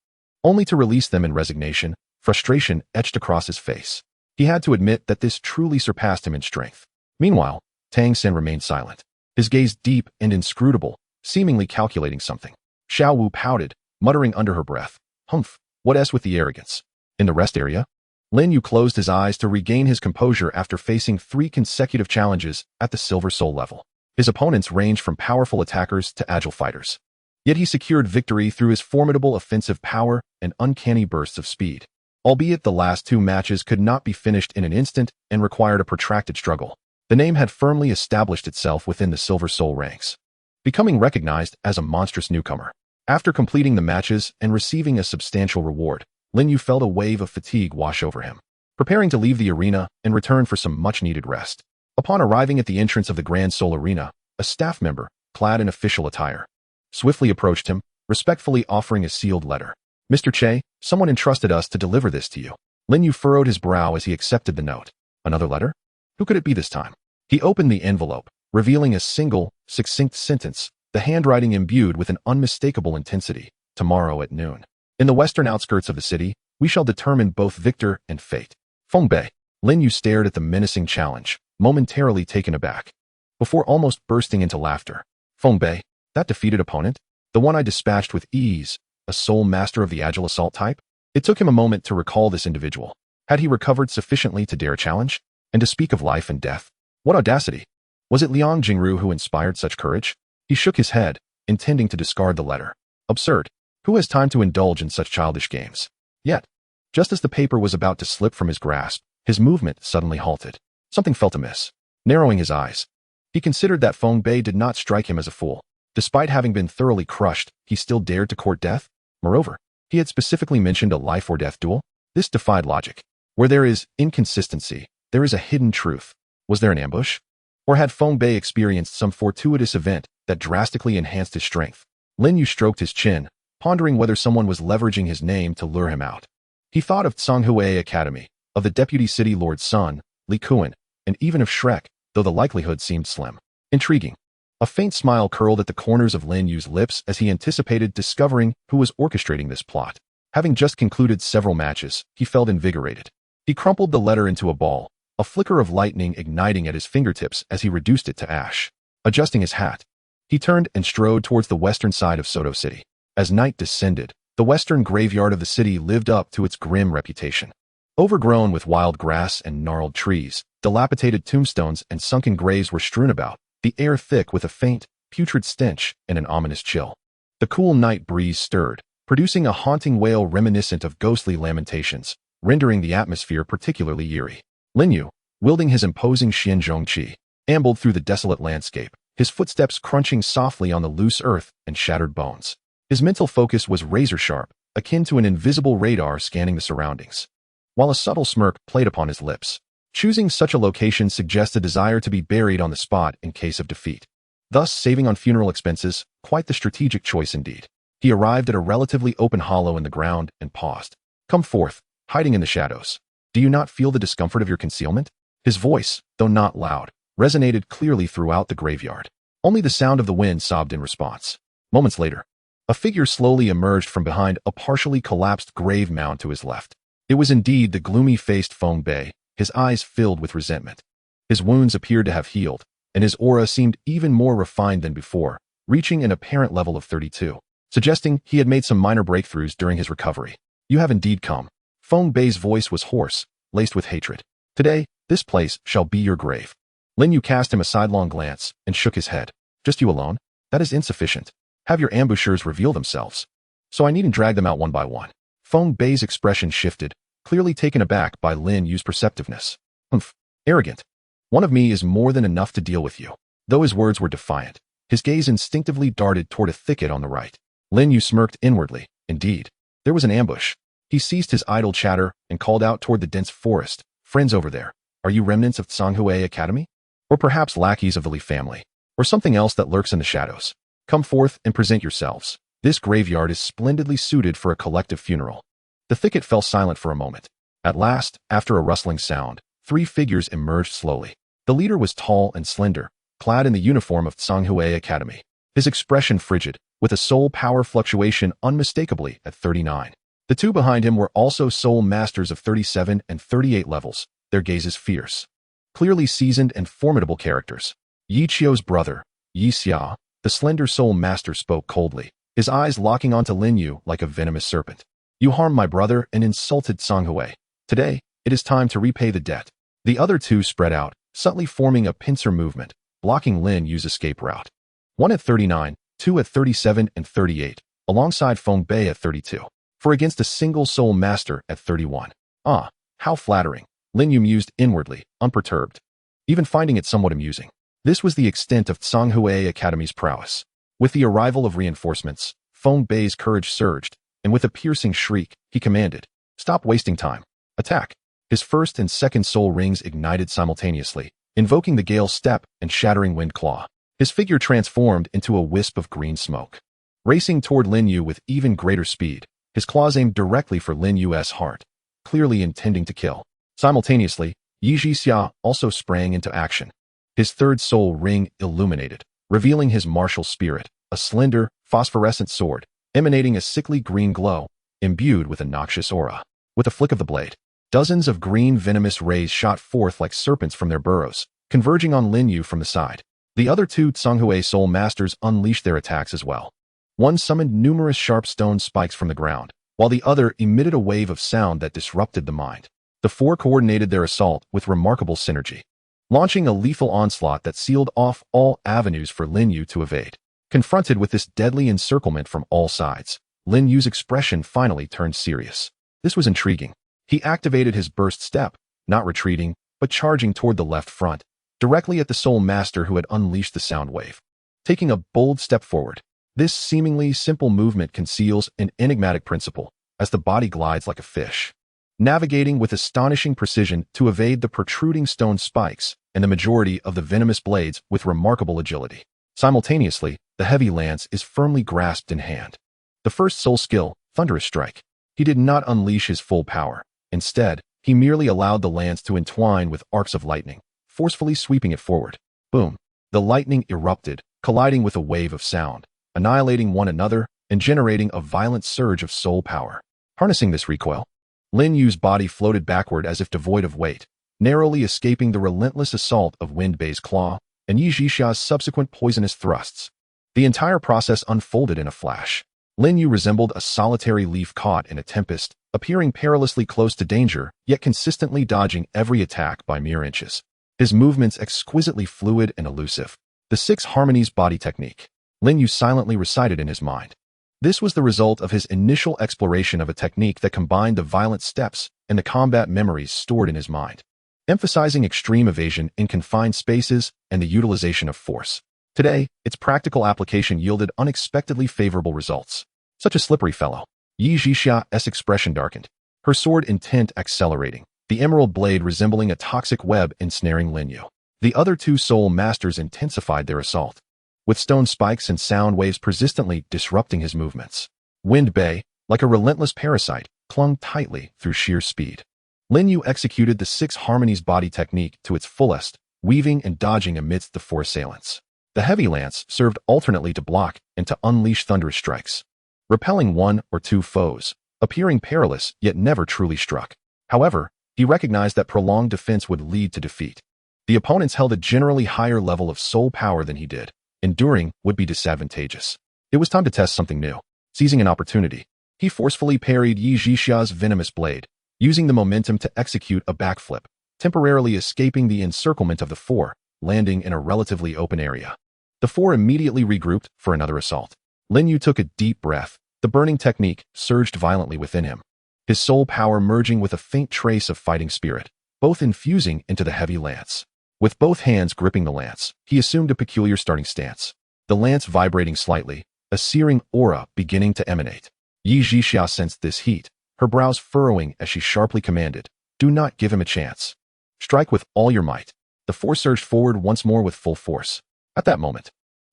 only to release them in resignation. Frustration etched across his face. He had to admit that this truly surpassed him in strength. Meanwhile, Tang San remained silent, his gaze deep and inscrutable, seemingly calculating something. Xiao Wu pouted, muttering under her breath, "Humph, what s with the arrogance?" In the rest area, Lin Yu closed his eyes to regain his composure after facing 3 consecutive challenges at the Silver Soul level. His opponents ranged from powerful attackers to agile fighters. Yet he secured victory through his formidable offensive power and uncanny bursts of speed. Albeit the last 2 matches could not be finished in an instant and required a protracted struggle, the name had firmly established itself within the Silver Soul ranks, becoming recognized as a monstrous newcomer. After completing the matches and receiving a substantial reward, Lin Yu felt a wave of fatigue wash over him, preparing to leave the arena and return for some much-needed rest. Upon arriving at the entrance of the Grand Soul Arena, a staff member, clad in official attire, swiftly approached him, respectfully offering a sealed letter. "Mr. Che, someone entrusted us to deliver this to you." Lin Yu furrowed his brow as he accepted the note. Another letter? Who could it be this time? He opened the envelope, revealing a single, succinct sentence, the handwriting imbued with an unmistakable intensity. "Tomorrow at noon. In the western outskirts of the city, we shall determine both victor and fate. Feng Bei." Lin Yu stared at the menacing challenge, momentarily taken aback, before almost bursting into laughter. "Feng Bei? That defeated opponent? The one I dispatched with ease, a soul master of the agile assault type?" It took him a moment to recall this individual. Had he recovered sufficiently to dare a challenge? And to speak of life and death? What audacity! Was it Liang Jingru who inspired such courage? He shook his head, intending to discard the letter. Absurd. Who has time to indulge in such childish games? Yet, just as the paper was about to slip from his grasp, his movement suddenly halted. Something felt amiss. Narrowing his eyes, he considered that Feng Bei did not strike him as a fool. Despite having been thoroughly crushed, he still dared to court death. Moreover, he had specifically mentioned a life-or-death duel. This defied logic. Where there is inconsistency, there is a hidden truth. Was there an ambush? Or had Feng Bei experienced some fortuitous event that drastically enhanced his strength? Lin Yu stroked his chin, pondering whether someone was leveraging his name to lure him out. He thought of Tsanghui Academy, of the Deputy City Lord's son, Li Kuan, and even of Shrek, though the likelihood seemed slim. Intriguing. A faint smile curled at the corners of Lin Yu's lips as he anticipated discovering who was orchestrating this plot. Having just concluded several matches, he felt invigorated. He crumpled the letter into a ball, a flicker of lightning igniting at his fingertips as he reduced it to ash. Adjusting his hat, he turned and strode towards the western side of Soto City. As night descended, the western graveyard of the city lived up to its grim reputation. Overgrown with wild grass and gnarled trees, dilapidated tombstones and sunken graves were strewn about, the air thick with a faint, putrid stench and an ominous chill. The cool night breeze stirred, producing a haunting wail reminiscent of ghostly lamentations, rendering the atmosphere particularly eerie. Lin Yu, wielding his imposing Xianzhong Qi, ambled through the desolate landscape, his footsteps crunching softly on the loose earth and shattered bones. His mental focus was razor-sharp, akin to an invisible radar scanning the surroundings, while a subtle smirk played upon his lips. Choosing such a location suggests a desire to be buried on the spot in case of defeat. Thus, saving on funeral expenses, quite the strategic choice indeed. He arrived at a relatively open hollow in the ground and paused. "Come forth, hiding in the shadows." Do you not feel the discomfort of your concealment? His voice, though not loud, resonated clearly throughout the graveyard. Only the sound of the wind sobbed in response. Moments later, a figure slowly emerged from behind a partially collapsed grave mound to his left. It was indeed the gloomy-faced Feng Bei, his eyes filled with resentment. His wounds appeared to have healed, and his aura seemed even more refined than before, reaching an apparent level of 32, suggesting he had made some minor breakthroughs during his recovery. You have indeed come. Feng Bei's voice was hoarse, laced with hatred. Today, this place shall be your grave. Lin Yu cast him a sidelong glance and shook his head. Just you alone? That is insufficient. Have your ambushers reveal themselves. So I needn't drag them out one by one. Feng Bei's expression shifted, clearly taken aback by Lin Yu's perceptiveness. Humph, arrogant. One of me is more than enough to deal with you. Though his words were defiant, his gaze instinctively darted toward a thicket on the right. Lin Yu smirked inwardly. Indeed, there was an ambush. He ceased his idle chatter and called out toward the dense forest. Friends over there, are you remnants of Tsanghui Academy? Or perhaps lackeys of the Li family? Or something else that lurks in the shadows? Come forth and present yourselves. This graveyard is splendidly suited for a collective funeral. The thicket fell silent for a moment. At last, after a rustling sound, 3 figures emerged slowly. The leader was tall and slender, clad in the uniform of Tsanghui Academy. His expression frigid, with a soul power fluctuation unmistakably at 39. The 2 behind him were also soul masters of 37 and 38 levels, their gazes fierce. Clearly seasoned and formidable characters. Yi Qiu's brother, Yi Xia, the slender soul master, spoke coldly, his eyes locking onto Lin Yu like a venomous serpent. You harmed my brother and insulted Tsanghui. Today, it is time to repay the debt. The other 2 spread out, subtly forming a pincer movement, blocking Lin Yu's escape route. 1 at 39, 2 at 37 and 38, alongside Feng Bei at 32. For against a single soul master at 31. Ah, how flattering, Lin Yu mused inwardly, unperturbed, even finding it somewhat amusing. This was the extent of Tsanghui Academy's prowess. With the arrival of reinforcements, Feng Bei's courage surged, and with a piercing shriek, he commanded, "Stop wasting time. Attack." His first and second soul rings ignited simultaneously, invoking the gale step and shattering wind claw. His figure transformed into a wisp of green smoke. Racing toward Lin Yu with even greater speed, his claws aimed directly for Lin Yu's heart, clearly intending to kill. Simultaneously, Yi Xia also sprang into action. His third soul ring illuminated, revealing his martial spirit, a slender, phosphorescent sword, emanating a sickly green glow, imbued with a noxious aura. With a flick of the blade, dozens of green venomous rays shot forth like serpents from their burrows, converging on Lin Yu from the side. The other 2 Tsanghui soul masters unleashed their attacks as well. One summoned numerous sharp stone spikes from the ground, while the other emitted a wave of sound that disrupted the mind. The 4 coordinated their assault with remarkable synergy, launching a lethal onslaught that sealed off all avenues for Lin Yu to evade. Confronted with this deadly encirclement from all sides, Lin Yu's expression finally turned serious. This was intriguing. He activated his burst step, not retreating, but charging toward the left front, directly at the soul master who had unleashed the sound wave. Taking a bold step forward, this seemingly simple movement conceals an enigmatic principle, as the body glides like a fish, navigating with astonishing precision to evade the protruding stone spikes and the majority of the venomous blades with remarkable agility. Simultaneously, the heavy lance is firmly grasped in hand. The first soul skill, Thunderous Strike. He did not unleash his full power. Instead, he merely allowed the lance to entwine with arcs of lightning, forcefully sweeping it forward. Boom! The lightning erupted, colliding with a wave of sound, annihilating one another and generating a violent surge of soul power. Harnessing this recoil, Lin Yu's body floated backward as if devoid of weight, narrowly escaping the relentless assault of Wind Bei's claw and Yi Xia's subsequent poisonous thrusts. The entire process unfolded in a flash. Lin Yu resembled a solitary leaf caught in a tempest, appearing perilously close to danger, yet consistently dodging every attack by mere inches. His movements exquisitely fluid and elusive. The 6 harmonies body technique, Lin Yu silently recited in his mind. This was the result of his initial exploration of a technique that combined the violent steps and the combat memories stored in his mind, emphasizing extreme evasion in confined spaces and the utilization of force. Today, its practical application yielded unexpectedly favorable results. Such a slippery fellow. Yi Xia's expression darkened, her sword intent accelerating, the emerald blade resembling a toxic web ensnaring Lin Yu. The other 2 soul masters intensified their assault, with stone spikes and sound waves persistently disrupting his movements. Wind Bei, like a relentless parasite, clung tightly through sheer speed. Lin Yu executed the 6 harmonies body technique to its fullest, weaving and dodging amidst the 4 assailants. The heavy lance served alternately to block and to unleash thunderous strikes, repelling 1 or 2 foes, appearing perilous yet never truly struck. However, he recognized that prolonged defense would lead to defeat. The opponents held a generally higher level of soul power than he did. Enduring would be disadvantageous. It was time to test something new. Seizing an opportunity, he forcefully parried Yi Zhixia's venomous blade, using the momentum to execute a backflip, temporarily escaping the encirclement of the 4, landing in a relatively open area. The 4 immediately regrouped for another assault. Lin Yu took a deep breath. The burning technique surged violently within him, his soul power merging with a faint trace of fighting spirit, both infusing into the heavy lance. With both hands gripping the lance, he assumed a peculiar starting stance, the lance vibrating slightly, a searing aura beginning to emanate. Yi Zhixia sensed this heat, her brows furrowing as she sharply commanded, "Do not give him a chance. Strike with all your might." The 4 surged forward once more with full force. At that moment,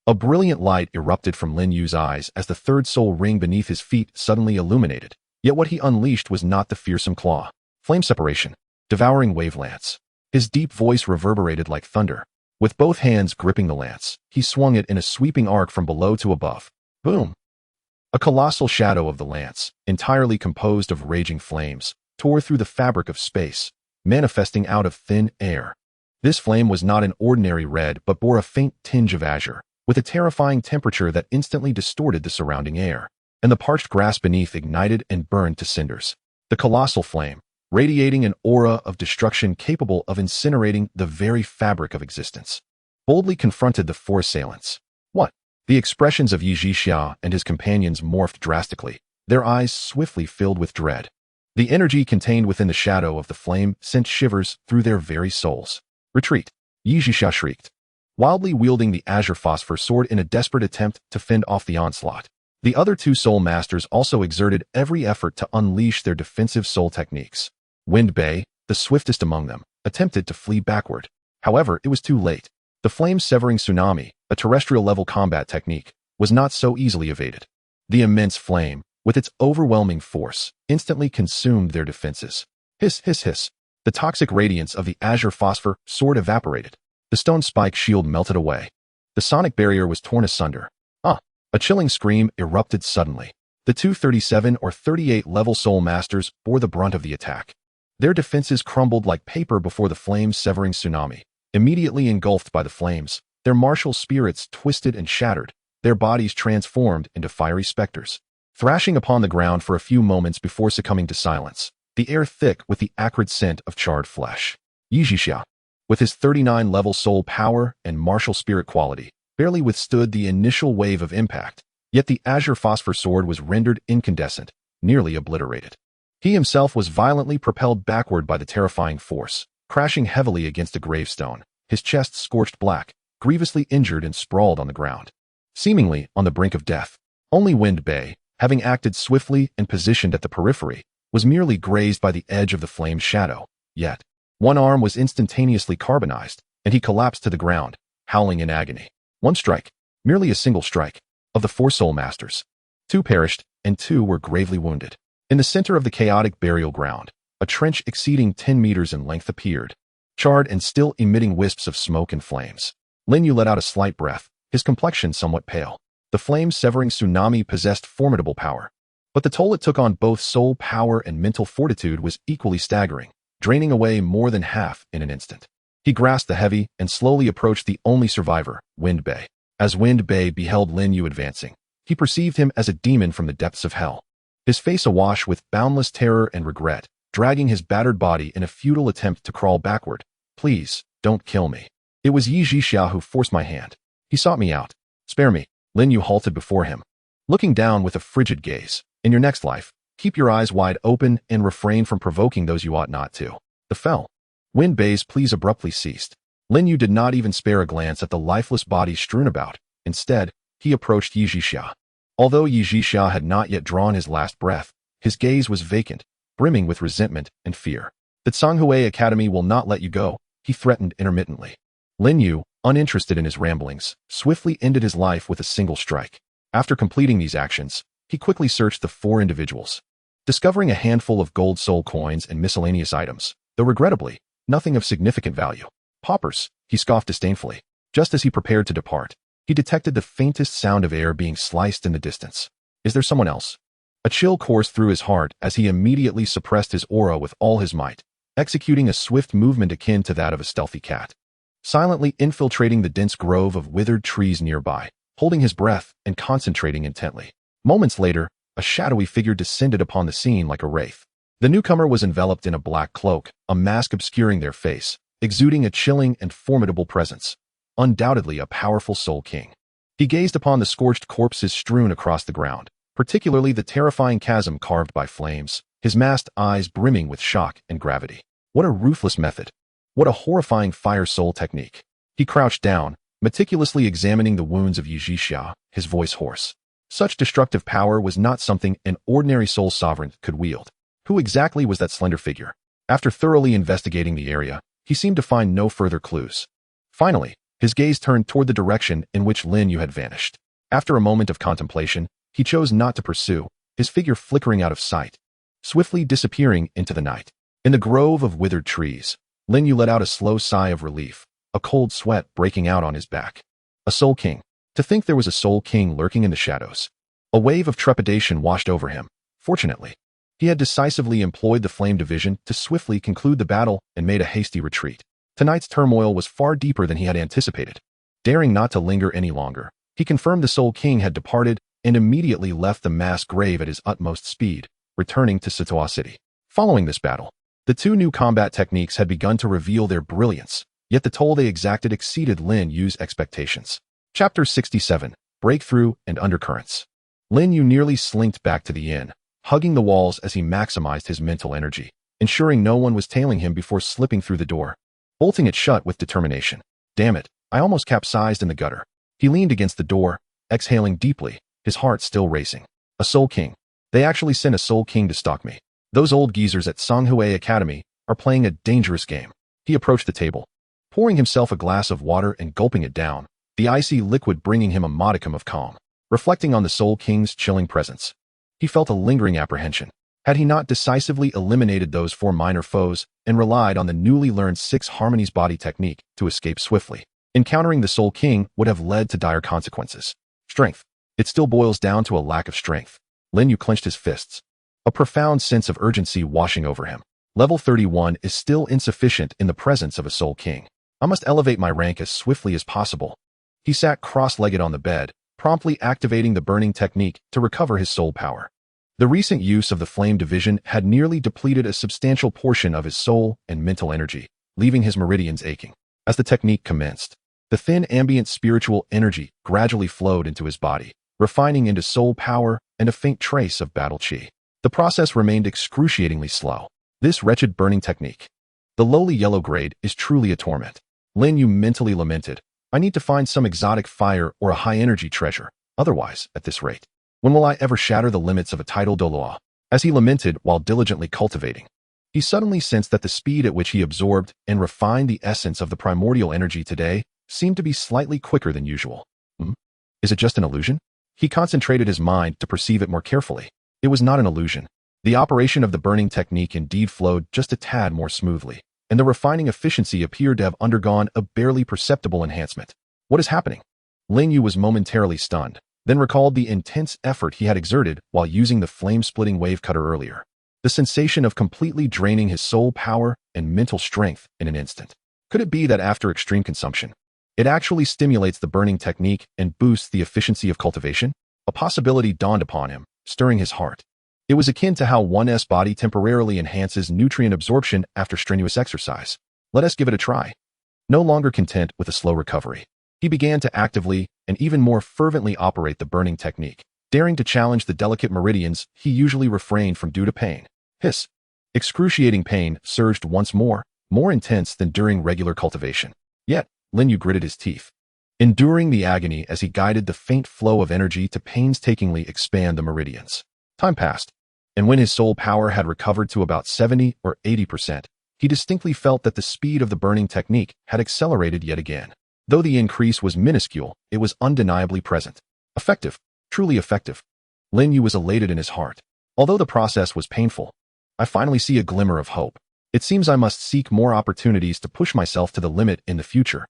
a brilliant light erupted from Lin Yu's eyes as the 3rd soul ring beneath his feet suddenly illuminated. Yet what he unleashed was not the fearsome claw. Flame separation, devouring wave lance. His deep voice reverberated like thunder. With both hands gripping the lance, he swung it in a sweeping arc from below to above. Boom! A colossal shadow of the lance, entirely composed of raging flames, tore through the fabric of space, manifesting out of thin air. This flame was not an ordinary red but bore a faint tinge of azure, with a terrifying temperature that instantly distorted the surrounding air, and the parched grass beneath ignited and burned to cinders. The colossal flame, radiating an aura of destruction capable of incinerating the very fabric of existence, boldly confronted the 4 assailants. What? The expressions of Yi Zhixia and his companions morphed drastically, their eyes swiftly filled with dread. The energy contained within the shadow of the flame sent shivers through their very souls. "Retreat!" Yi Zhixia shrieked, wildly wielding the azure phosphor sword in a desperate attempt to fend off the onslaught. The other 2 soul masters also exerted every effort to unleash their defensive soul techniques. Wind Bei, the swiftest among them, attempted to flee backward. However, it was too late. The flame-severing tsunami, a terrestrial-level combat technique, was not so easily evaded. The immense flame, with its overwhelming force, instantly consumed their defenses. Hiss, hiss, hiss. The toxic radiance of the azure phosphor sword evaporated. The stone spike shield melted away. The sonic barrier was torn asunder. A chilling scream erupted suddenly. The 237 or 38 level soul masters bore the brunt of the attack. Their defenses crumbled like paper before the flame-severing tsunami. Immediately engulfed by the flames, their martial spirits twisted and shattered, their bodies transformed into fiery specters, thrashing upon the ground for a few moments before succumbing to silence, the air thick with the acrid scent of charred flesh. Yi Zhixia, with his 39 level soul power and martial spirit quality, barely withstood the initial wave of impact, yet the azure phosphor sword was rendered incandescent, nearly obliterated. He himself was violently propelled backward by the terrifying force, crashing heavily against a gravestone, his chest scorched black, grievously injured and sprawled on the ground. Seemingly on the brink of death, only Wind Bei, having acted swiftly and positioned at the periphery, was merely grazed by the edge of the flame's shadow. Yet, one arm was instantaneously carbonized, and he collapsed to the ground, howling in agony. One strike, merely a single strike, of the 4 soul masters. 2 perished, and 2 were gravely wounded. In the center of the chaotic burial ground, a trench exceeding 10 meters in length appeared, charred and still emitting wisps of smoke and flames. Lin Yu let out a slight breath, his complexion somewhat pale. The flame-severing tsunami possessed formidable power, but the toll it took on both soul power and mental fortitude was equally staggering, draining away more than half in an instant. He grasped the heavy and slowly approached the only survivor, Wind Bei. As Wind Bei beheld Lin Yu advancing, he perceived him as a demon from the depths of hell, his face awash with boundless terror and regret, dragging his battered body in a futile attempt to crawl backward. "Please, don't kill me. It was Yi Zhixia who forced my hand. He sought me out. Spare me." Lin Yu halted before him, looking down with a frigid gaze. "In your next life, keep your eyes wide open and refrain from provoking those you ought not to." The fell. Wind Bei's pleas abruptly ceased. Lin Yu did not even spare a glance at the lifeless bodies strewn about. Instead, he approached Yi Zhixia. Although Yi Zhixia had not yet drawn his last breath, his gaze was vacant, brimming with resentment and fear. "The Tsanghui Academy will not let you go," he threatened intermittently. Lin Yu, uninterested in his ramblings, swiftly ended his life with a single strike. After completing these actions, he quickly searched the 4 individuals. discovering a handful of gold soul coins and miscellaneous items, though regrettably, nothing of significant value. Paupers, he scoffed disdainfully. Just as he prepared to depart, he detected the faintest sound of air being sliced in the distance. Is there someone else? A chill coursed through his heart as he immediately suppressed his aura with all his might, executing a swift movement akin to that of a stealthy cat. Silently infiltrating the dense grove of withered trees nearby, holding his breath and concentrating intently. Moments later, a shadowy figure descended upon the scene like a wraith. The newcomer was enveloped in a black cloak, a mask obscuring their face, exuding a chilling and formidable presence. Undoubtedly a powerful Soul King. He gazed upon the scorched corpses strewn across the ground, particularly the terrifying chasm carved by flames, his masked eyes brimming with shock and gravity. What a ruthless method. What a horrifying fire soul technique. He crouched down, meticulously examining the wounds of Yijixia, his voice hoarse. Such destructive power was not something an ordinary soul sovereign could wield. Who exactly was that slender figure? After thoroughly investigating the area, he seemed to find no further clues. Finally, his gaze turned toward the direction in which Lin Yu had vanished. After a moment of contemplation, he chose not to pursue, his figure flickering out of sight, swiftly disappearing into the night. In the grove of withered trees, Lin Yu let out a slow sigh of relief, a cold sweat breaking out on his back. A Soul King. To think there was a Soul King lurking in the shadows. A wave of trepidation washed over him. Fortunately, he had decisively employed the Flame Division to swiftly conclude the battle and made a hasty retreat. Tonight's turmoil was far deeper than he had anticipated. Daring not to linger any longer, he confirmed the Soul King had departed and immediately left the mass grave at his utmost speed, returning to Sitoa City. Following this battle, the two new combat techniques had begun to reveal their brilliance, yet the toll they exacted exceeded Lin Yu's expectations. Chapter 67, Breakthrough and Undercurrents. Lin Yu nearly slinked back to the inn, hugging the walls as he maximized his mental energy, ensuring no one was tailing him before slipping through the door, bolting it shut with determination. Damn it, I almost capsized in the gutter. He leaned against the door, exhaling deeply, his heart still racing. A Soul King. They actually sent a Soul King to stalk me. Those old geezers at Songhui Academy are playing a dangerous game. He approached the table, pouring himself a glass of water and gulping it down, the icy liquid bringing him a modicum of calm. Reflecting on the Soul King's chilling presence, he felt a lingering apprehension. Had he not decisively eliminated those four minor foes and relied on the newly learned 6 Harmonies body technique to escape swiftly, encountering the Soul King would have led to dire consequences. Strength. It still boils down to a lack of strength. Lin Yu clenched his fists, a profound sense of urgency washing over him. Level 31 is still insufficient in the presence of a Soul King. I must elevate my rank as swiftly as possible. He sat cross-legged on the bed, promptly activating the burning technique to recover his soul power. The recent use of the Flame Division had nearly depleted a substantial portion of his soul and mental energy, leaving his meridians aching. As the technique commenced, the thin ambient spiritual energy gradually flowed into his body, refining into soul power and a faint trace of battle chi. The process remained excruciatingly slow. This wretched burning technique, the lowly yellow grade, is truly a torment. Lin Yu mentally lamented. I need to find some exotic fire or a high-energy treasure. Otherwise, at this rate, when will I ever shatter the limits of a tidal Douluo? As he lamented while diligently cultivating, he suddenly sensed that the speed at which he absorbed and refined the essence of the primordial energy today seemed to be slightly quicker than usual. Is it just an illusion? He concentrated his mind to perceive it more carefully. It was not an illusion. The operation of the burning technique indeed flowed just a tad more smoothly, and the refining efficiency appeared to have undergone a barely perceptible enhancement. What is happening? Lin Yu was momentarily stunned, then recalled the intense effort he had exerted while using the flame-splitting wave cutter earlier. The sensation of completely draining his soul power and mental strength in an instant. Could it be that after extreme consumption, it actually stimulates the burning technique and boosts the efficiency of cultivation? A possibility dawned upon him, stirring his heart. It was akin to how one's body temporarily enhances nutrient absorption after strenuous exercise. Let us give it a try. No longer content with a slow recovery, he began to actively and even more fervently operate the burning technique, daring to challenge the delicate meridians he usually refrained from due to pain. Hiss. Excruciating pain surged once more intense than during regular cultivation. Yet, Lin Yu gritted his teeth, enduring the agony as he guided the faint flow of energy to painstakingly expand the meridians. Time passed, and when his soul power had recovered to about 70 or 80%, he distinctly felt that the speed of the burning technique had accelerated yet again. Though the increase was minuscule, it was undeniably present. Effective, truly effective. Lin Yu was elated in his heart. Although the process was painful, I finally see a glimmer of hope. It seems I must seek more opportunities to push myself to the limit in the future.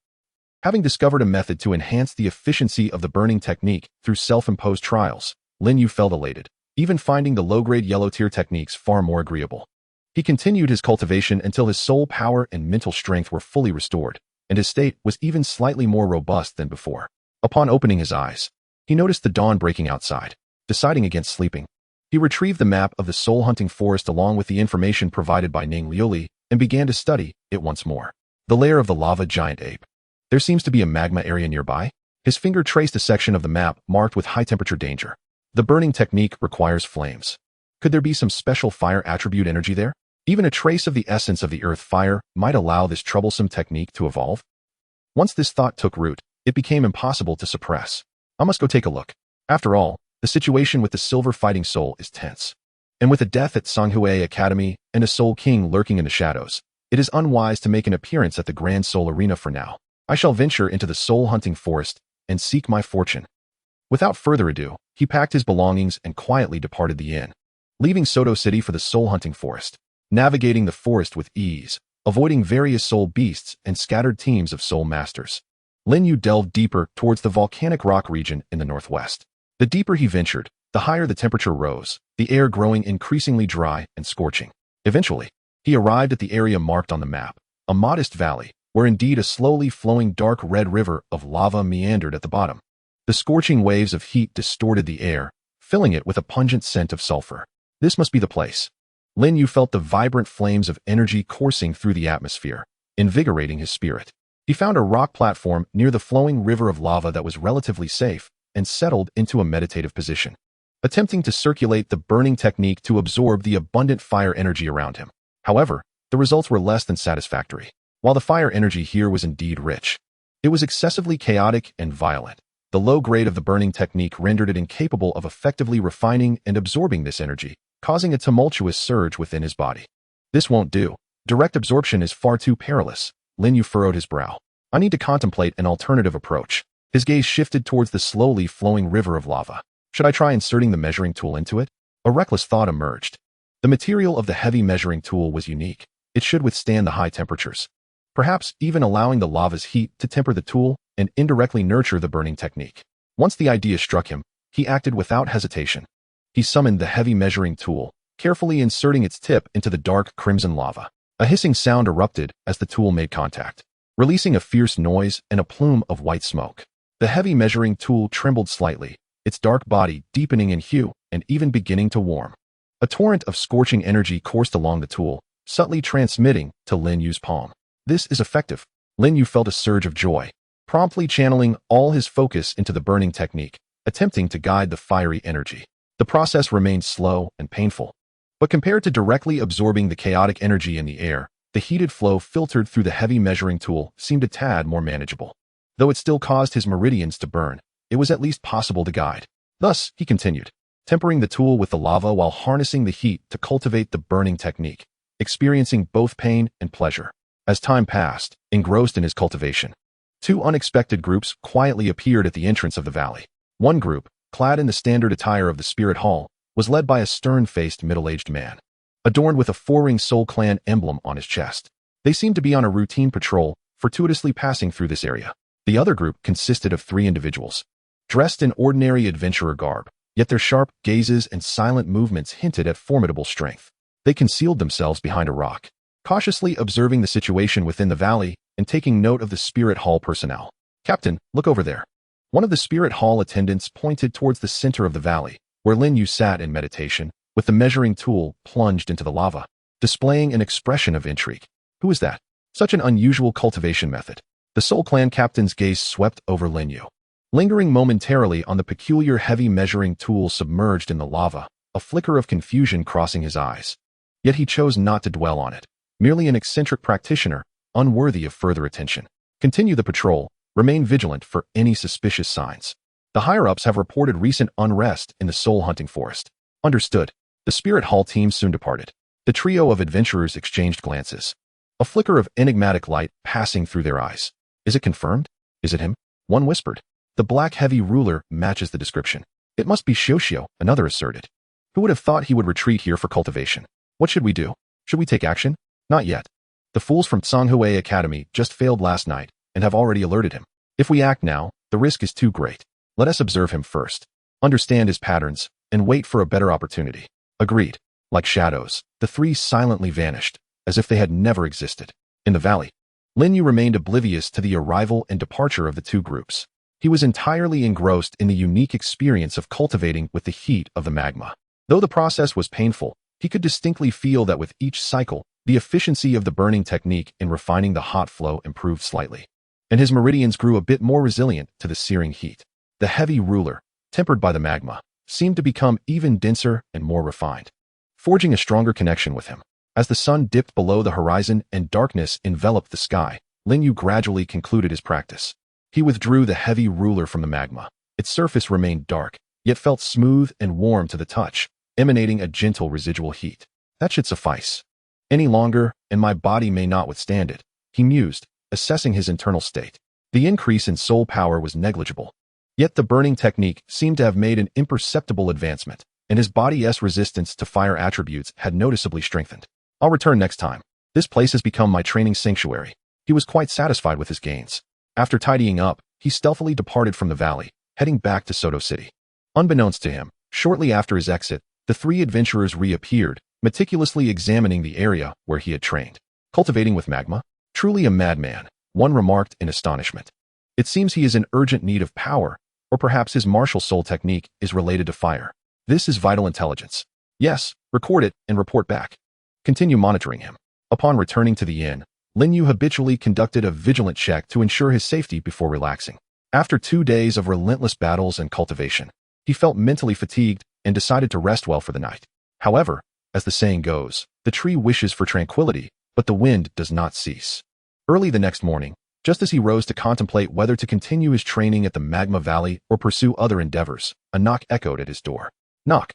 Having discovered a method to enhance the efficiency of the burning technique through self-imposed trials, Lin Yu felt elated, even finding the low-grade yellow-tier techniques far more agreeable. He continued his cultivation until his soul power and mental strength were fully restored, and his state was even slightly more robust than before. Upon opening his eyes, he noticed the dawn breaking outside. Deciding against sleeping, he retrieved the map of the soul-hunting forest along with the information provided by Ning Liuli and began to study it once more. The lair of the lava giant ape. There seems to be a magma area nearby. His finger traced a section of the map marked with high-temperature danger. The burning technique requires flames. Could there be some special fire attribute energy there? Even a trace of the essence of the earth fire might allow this troublesome technique to evolve. Once this thought took root, it became impossible to suppress. I must go take a look. After all, the situation with the silver fighting soul is tense. And with a death at Songhui Academy and a soul king lurking in the shadows, it is unwise to make an appearance at the Grand Soul Arena for now. I shall venture into the soul-hunting forest and seek my fortune. Without further ado, he packed his belongings and quietly departed the inn, leaving Soto City for the soul-hunting forest. Navigating the forest with ease, avoiding various soul beasts and scattered teams of soul masters, Lin Yu delved deeper towards the volcanic rock region in the northwest. The deeper he ventured, the higher the temperature rose, the air growing increasingly dry and scorching. Eventually, he arrived at the area marked on the map, a modest valley, where indeed a slowly flowing dark red river of lava meandered at the bottom. The scorching waves of heat distorted the air, filling it with a pungent scent of sulfur. This must be the place. Lin Yu felt the vibrant flames of energy coursing through the atmosphere, invigorating his spirit. He found a rock platform near the flowing river of lava that was relatively safe and settled into a meditative position, attempting to circulate the burning technique to absorb the abundant fire energy around him. However, the results were less than satisfactory. While the fire energy here was indeed rich, it was excessively chaotic and violent. The low grade of the burning technique rendered it incapable of effectively refining and absorbing this energy, causing a tumultuous surge within his body. This won't do. Direct absorption is far too perilous. Lin Yu furrowed his brow. I need to contemplate an alternative approach. His gaze shifted towards the slowly flowing river of lava. Should I try inserting the measuring tool into it? A reckless thought emerged. The material of the heavy measuring tool was unique. It should withstand the high temperatures, perhaps even allowing the lava's heat to temper the tool and indirectly nurture the burning technique. Once the idea struck him, he acted without hesitation. He summoned the heavy measuring tool, carefully inserting its tip into the dark crimson lava. A hissing sound erupted as the tool made contact, releasing a fierce noise and a plume of white smoke. The heavy measuring tool trembled slightly, its dark body deepening in hue and even beginning to warm. A torrent of scorching energy coursed along the tool, subtly transmitting to Lin Yu's palm. This is effective. Lin Yu felt a surge of joy, promptly channeling all his focus into the burning technique, attempting to guide the fiery energy. The process remained slow and painful, but compared to directly absorbing the chaotic energy in the air, the heated flow filtered through the heavy measuring tool seemed a tad more manageable. Though it still caused his meridians to burn, it was at least possible to guide. Thus, he continued, tempering the tool with the lava while harnessing the heat to cultivate the burning technique, experiencing both pain and pleasure. As time passed, engrossed in his cultivation, two unexpected groups quietly appeared at the entrance of the valley. One group, clad in the standard attire of the Spirit Hall, was led by a stern-faced middle-aged man, adorned with a four-ring Soul Clan emblem on his chest. They seemed to be on a routine patrol, fortuitously passing through this area. The other group consisted of three individuals, dressed in ordinary adventurer garb, yet their sharp gazes and silent movements hinted at formidable strength. They concealed themselves behind a rock, cautiously observing the situation within the valley and taking note of the Spirit Hall personnel. "Captain, look over there." One of the Spirit Hall attendants pointed towards the center of the valley, where Lin Yu sat in meditation, with the measuring tool plunged into the lava, displaying an expression of intrigue. Who is that? Such an unusual cultivation method. The Soul Clan captain's gaze swept over Lin Yu, lingering momentarily on the peculiar heavy measuring tool submerged in the lava, a flicker of confusion crossing his eyes. Yet he chose not to dwell on it. Merely an eccentric practitioner, unworthy of further attention. Continue the patrol. Remain vigilant for any suspicious signs. The higher-ups have reported recent unrest in the soul-hunting forest. Understood. The Spirit Hall team soon departed. The trio of adventurers exchanged glances, a flicker of enigmatic light passing through their eyes. Is it confirmed? Is it him? One whispered. The black heavy ruler matches the description. It must be Xiuxiu, another asserted. Who would have thought he would retreat here for cultivation? What should we do? Should we take action? Not yet. The fools from Tsanghua Academy just failed last night and have already alerted him. If we act now, the risk is too great. Let us observe him first, understand his patterns, and wait for a better opportunity. Agreed. Like shadows, the three silently vanished, as if they had never existed. In the valley, Lin Yu remained oblivious to the arrival and departure of the two groups. He was entirely engrossed in the unique experience of cultivating with the heat of the magma. Though the process was painful, he could distinctly feel that with each cycle, the efficiency of the burning technique in refining the hot flow improved slightly, and his meridians grew a bit more resilient to the searing heat. The heavy ruler, tempered by the magma, seemed to become even denser and more refined, forging a stronger connection with him. As the sun dipped below the horizon and darkness enveloped the sky, Lin Yu gradually concluded his practice. He withdrew the heavy ruler from the magma. Its surface remained dark, yet felt smooth and warm to the touch, emanating a gentle residual heat. That should suffice. Any longer, and my body may not withstand it, he mused, assessing his internal state. The increase in soul power was negligible. Yet the burning technique seemed to have made an imperceptible advancement, and his body's resistance to fire attributes had noticeably strengthened. I'll return next time. This place has become my training sanctuary. He was quite satisfied with his gains. After tidying up, he stealthily departed from the valley, heading back to Soto City. Unbeknownst to him, shortly after his exit, the three adventurers reappeared, meticulously examining the area where he had trained. Cultivating with magma? Truly a madman, one remarked in astonishment. It seems he is in urgent need of power, or perhaps his martial soul technique is related to fire. This is vital intelligence. Yes, record it and report back. Continue monitoring him. Upon returning to the inn, Lin Yu habitually conducted a vigilant check to ensure his safety before relaxing. After 2 days of relentless battles and cultivation, he felt mentally fatigued and decided to rest well for the night. However, as the saying goes, the tree wishes for tranquility, but the wind does not cease. Early the next morning, just as he rose to contemplate whether to continue his training at the Magma Valley or pursue other endeavors, a knock echoed at his door. Knock.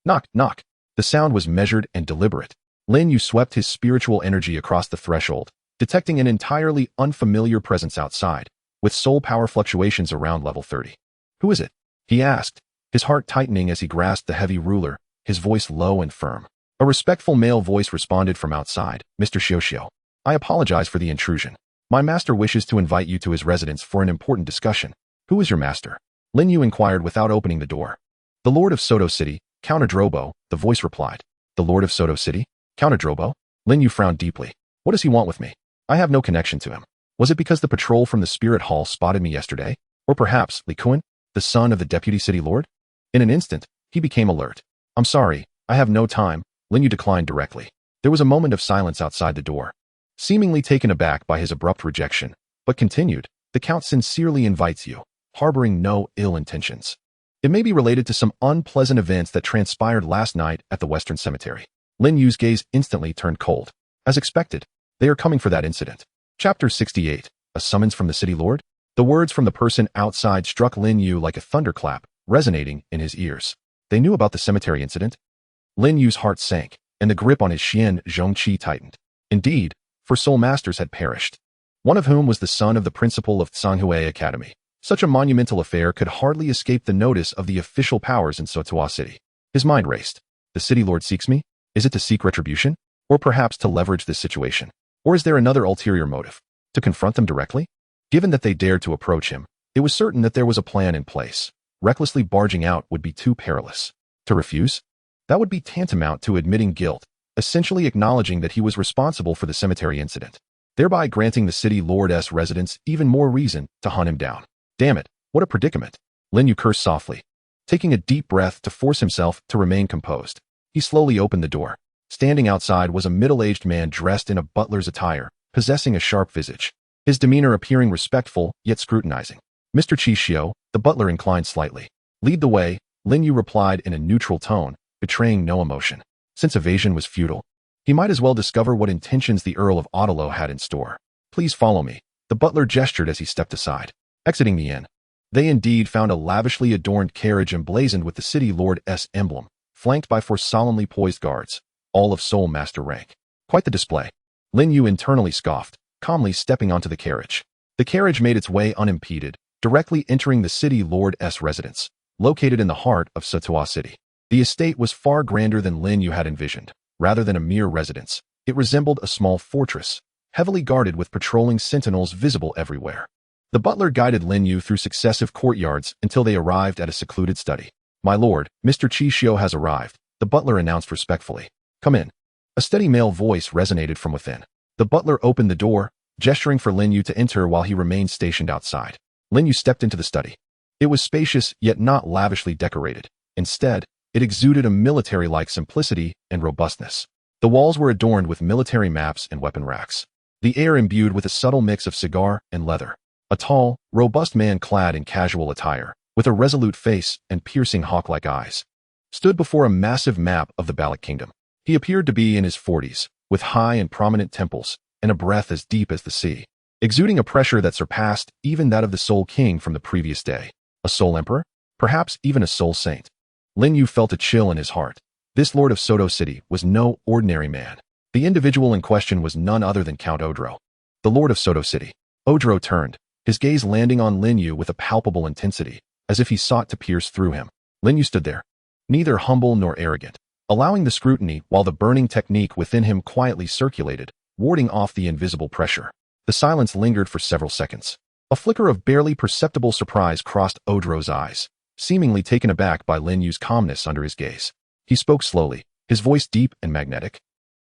Knock, knock. The sound was measured and deliberate. Lin Yu swept his spiritual energy across the threshold, detecting an entirely unfamiliar presence outside, with soul power fluctuations around level 30. Who is it? He asked, his heart tightening as he grasped the heavy ruler, his voice low and firm. A respectful male voice responded from outside. Mr. Xiuxiu, I apologize for the intrusion. My master wishes to invite you to his residence for an important discussion. Who is your master? Lin Yu inquired without opening the door. The Lord of Soto City, Count Adrobo, the voice replied. The Lord of Soto City? Count Adrobo? Lin Yu frowned deeply. What does he want with me? I have no connection to him. Was it because the patrol from the Spirit Hall spotted me yesterday? Or perhaps Li Kun, the son of the Deputy City Lord? In an instant, he became alert. I'm sorry, I have no time. Lin Yu declined directly. There was a moment of silence outside the door. Seemingly taken aback by his abrupt rejection, but continued, the Count sincerely invites you, harboring no ill intentions. It may be related to some unpleasant events that transpired last night at the Western Cemetery. Lin Yu's gaze instantly turned cold. As expected, they are coming for that incident. Chapter 68, A Summons from the City Lord? The words from the person outside struck Lin Yu like a thunderclap, resonating in his ears. They knew about the cemetery incident? Lin Yu's heart sank, and the grip on his Xian Zhongqi tightened. Indeed, 4 soul masters had perished, one of whom was the son of the principal of Tsanghua Academy. Such a monumental affair could hardly escape the notice of the official powers in Sotoa City. His mind raced. The City Lord seeks me? Is it to seek retribution? Or perhaps to leverage this situation? Or is there another ulterior motive? To confront them directly? Given that they dared to approach him, it was certain that there was a plan in place. Recklessly barging out would be too perilous. To refuse? That would be tantamount to admitting guilt, essentially acknowledging that he was responsible for the cemetery incident, thereby granting the City Lord's residents even more reason to hunt him down. Damn it, what a predicament. Lin Yu cursed softly, taking a deep breath to force himself to remain composed. He slowly opened the door. Standing outside was a middle-aged man dressed in a butler's attire, possessing a sharp visage, his demeanor appearing respectful yet scrutinizing. Mr. Qixiu, the butler inclined slightly. Lead the way, Lin Yu replied in a neutral tone, betraying no emotion. Since evasion was futile, he might as well discover what intentions the Earl of Douluo had in store. Please follow me. The butler gestured as he stepped aside. Exiting the inn, they indeed found a lavishly adorned carriage emblazoned with the City Lord's emblem, flanked by 4 solemnly poised guards, all of soul master rank. Quite the display. Lin Yu internally scoffed, calmly stepping onto the carriage. The carriage made its way unimpeded, directly entering the City Lord's residence, located in the heart of Sotoa City. The estate was far grander than Lin Yu had envisioned. Rather than a mere residence, it resembled a small fortress, heavily guarded with patrolling sentinels visible everywhere. The butler guided Lin Yu through successive courtyards until they arrived at a secluded study. "My lord, Mr. Qi Xiu has arrived," the butler announced respectfully. "Come in." A steady male voice resonated from within. The butler opened the door, gesturing for Lin Yu to enter while he remained stationed outside. Lin Yu stepped into the study. It was spacious, yet not lavishly decorated. Instead, it exuded a military-like simplicity and robustness. The walls were adorned with military maps and weapon racks. The air imbued with a subtle mix of cigar and leather. A tall, robust man clad in casual attire, with a resolute face and piercing hawk-like eyes, stood before a massive map of the Baloch Kingdom. He appeared to be in his 40s, with high and prominent temples, and a breath as deep as the sea, exuding a pressure that surpassed even that of the Soul King from the previous day. A Soul Emperor? Perhaps even a Soul Saint. Lin Yu felt a chill in his heart. This lord of Soto City was no ordinary man. The individual in question was none other than Count Odro, the lord of Soto City. Odro turned, his gaze landing on Lin Yu with a palpable intensity, as if he sought to pierce through him. Lin Yu stood there, neither humble nor arrogant, allowing the scrutiny while the burning technique within him quietly circulated, warding off the invisible pressure. The silence lingered for several seconds. A flicker of barely perceptible surprise crossed Odro's eyes, seemingly taken aback by Lin Yu's calmness under his gaze. He spoke slowly, his voice deep and magnetic.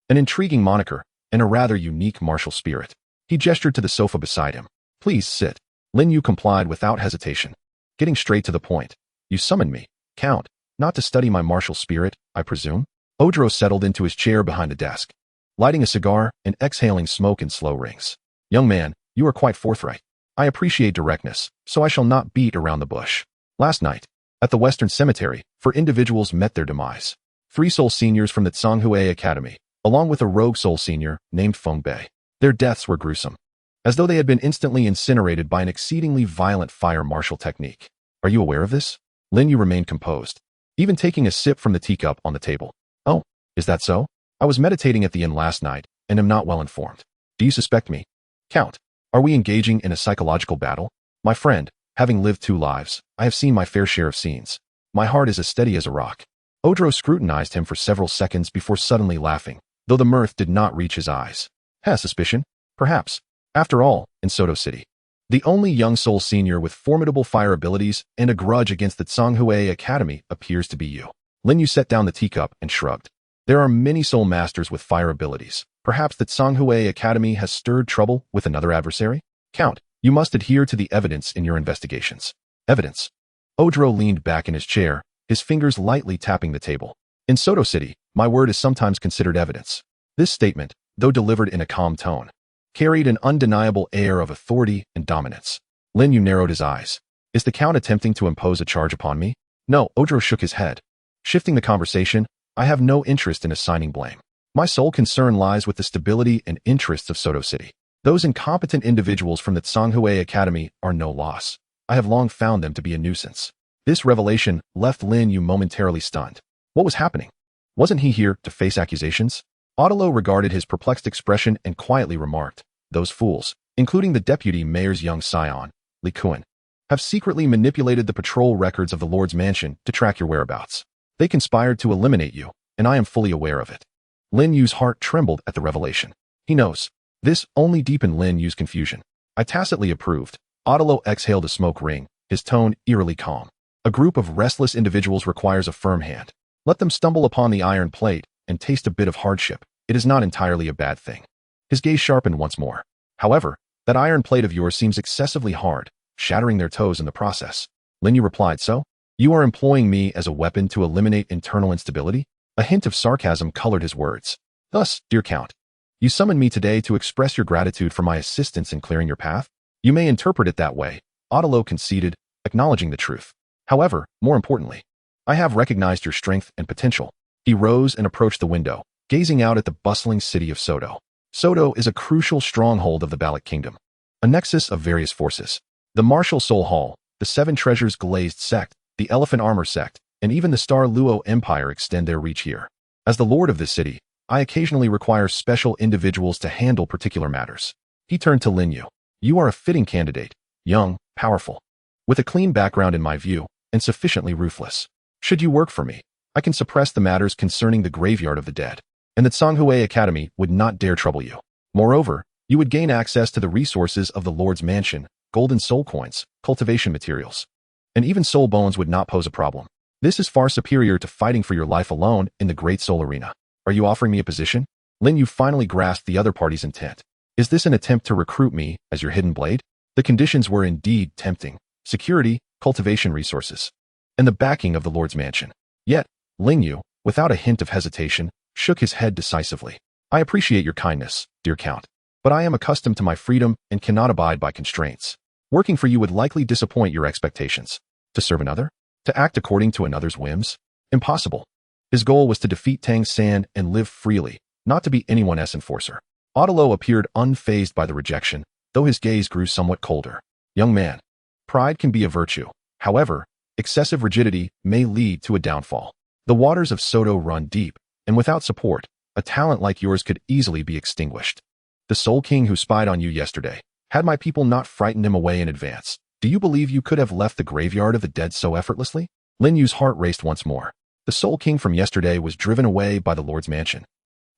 An intriguing moniker, and a rather unique martial spirit. He gestured to the sofa beside him. "Please sit." Lin Yu complied without hesitation, getting straight to the point. "You summoned me, Count, not to study my martial spirit, I presume?" Odro settled into his chair behind the desk, lighting a cigar and exhaling smoke in slow rings. "Young man, you are quite forthright. I appreciate directness, so I shall not beat around the bush. Last night, at the Western Cemetery, 4 individuals met their demise. 3 Soul Seniors from the Tsanghui Academy, along with a rogue Soul Senior named Feng Bei. Their deaths were gruesome, as though they had been instantly incinerated by an exceedingly violent fire martial technique. Are you aware of this?" Lin Yu remained composed, even taking a sip from the teacup on the table. "Oh, is that so? I was meditating at the inn last night, and am not well informed. Do you suspect me? Count, are we engaging in a psychological battle? My friend, having lived 2 lives, I have seen my fair share of scenes. My heart is as steady as a rock." Odro scrutinized him for several seconds before suddenly laughing, though the mirth did not reach his eyes. "Has suspicion? Perhaps. After all, in Soto City, the only young Soul Senior with formidable fire abilities and a grudge against the Tsanghui Academy appears to be you." Lin Yu set down the teacup and shrugged. "There are many Soul Masters with fire abilities. Perhaps the Tsanghui Academy has stirred trouble with another adversary? Count, you must adhere to the evidence in your investigations." "Evidence?" Odro leaned back in his chair, his fingers lightly tapping the table. "In Soto City, my word is sometimes considered evidence." This statement, though delivered in a calm tone, carried an undeniable air of authority and dominance. Lin Yu narrowed his eyes. "Is the Count attempting to impose a charge upon me?" "No," Odro shook his head. Shifting the conversation, "I have no interest in assigning blame. My sole concern lies with the stability and interests of Soto City. Those incompetent individuals from the Tsanghui Academy are no loss. I have long found them to be a nuisance." This revelation left Lin Yu momentarily stunned. What was happening? Wasn't he here to face accusations? Douluo regarded his perplexed expression and quietly remarked, "Those fools, including the deputy mayor's young scion, Li Kuan, have secretly manipulated the patrol records of the Lord's mansion to track your whereabouts. They conspired to eliminate you, and I am fully aware of it." Lin Yu's heart trembled at the revelation. He knows. This only deepened Lin Yu's confusion. "I tacitly approved." Douluo exhaled a smoke ring, his tone eerily calm. "A group of restless individuals requires a firm hand. Let them stumble upon the iron plate and taste a bit of hardship. It is not entirely a bad thing." His gaze sharpened once more. "However, that iron plate of yours seems excessively hard, shattering their toes in the process." Lin Yu replied, "So? You are employing me as a weapon to eliminate internal instability?" A hint of sarcasm colored his words. "Thus, dear Count, you summoned me today to express your gratitude for my assistance in clearing your path? You may interpret it that way," Douluo conceded, acknowledging the truth. "However, more importantly, I have recognized your strength and potential." He rose and approached the window, gazing out at the bustling city of Soto. Soto is a crucial stronghold of the Baloch Kingdom, a nexus of various forces. The Martial Soul Hall, the 7 Treasures Glazed Sect, the Elephant Armor Sect, and even the Star Luo Empire extend their reach here. As the lord of this city, I occasionally require special individuals to handle particular matters. He turned to Lin Yu. "You are a fitting candidate, young, powerful, with a clean background in my view, and sufficiently ruthless. Should you work for me, I can suppress the matters concerning the graveyard of the dead, and the Tsanghui Academy would not dare trouble you. Moreover, you would gain access to the resources of the Lord's mansion, golden soul coins, cultivation materials, and even soul bones would not pose a problem. This is far superior to fighting for your life alone in the Great Soul Arena. Are you offering me a position? Lin Yu finally grasped the other party's intent. Is this an attempt to recruit me as your hidden blade? The conditions were indeed tempting. Security, cultivation resources, and the backing of the Lord's mansion. Yet, Lin Yu, without a hint of hesitation, shook his head decisively. I appreciate your kindness, dear Count, but I am accustomed to my freedom and cannot abide by constraints. Working for you would likely disappoint your expectations. To serve another? To act according to another's whims? Impossible. His goal was to defeat Tang San and live freely, not to be anyone's enforcer. Douluo appeared unfazed by the rejection, though his gaze grew somewhat colder. Young man, pride can be a virtue. However, excessive rigidity may lead to a downfall. The waters of Soto run deep, and without support, a talent like yours could easily be extinguished. The Soul King who spied on you yesterday, had my people not frightened him away in advance, do you believe you could have left the graveyard of the dead so effortlessly? Lin Yu's heart raced once more. The Soul King from yesterday was driven away by the Lord's mansion.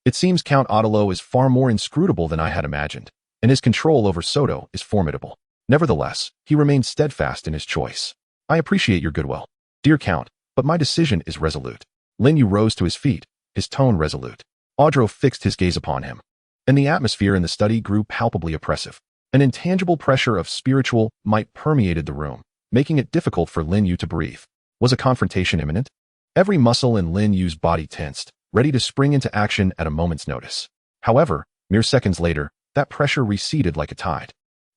It seems Count Douluo is far more inscrutable than I had imagined, and his control over Soto is formidable. Nevertheless, he remained steadfast in his choice. I appreciate your goodwill, dear Count, but my decision is resolute. Lin Yu rose to his feet, his tone resolute. Douluo fixed his gaze upon him, and the atmosphere in the study grew palpably oppressive. An intangible pressure of spiritual might permeated the room, making it difficult for Lin Yu to breathe. Was a confrontation imminent? Every muscle in Lin Yu's body tensed, ready to spring into action at a moment's notice. However, mere seconds later, that pressure receded like a tide.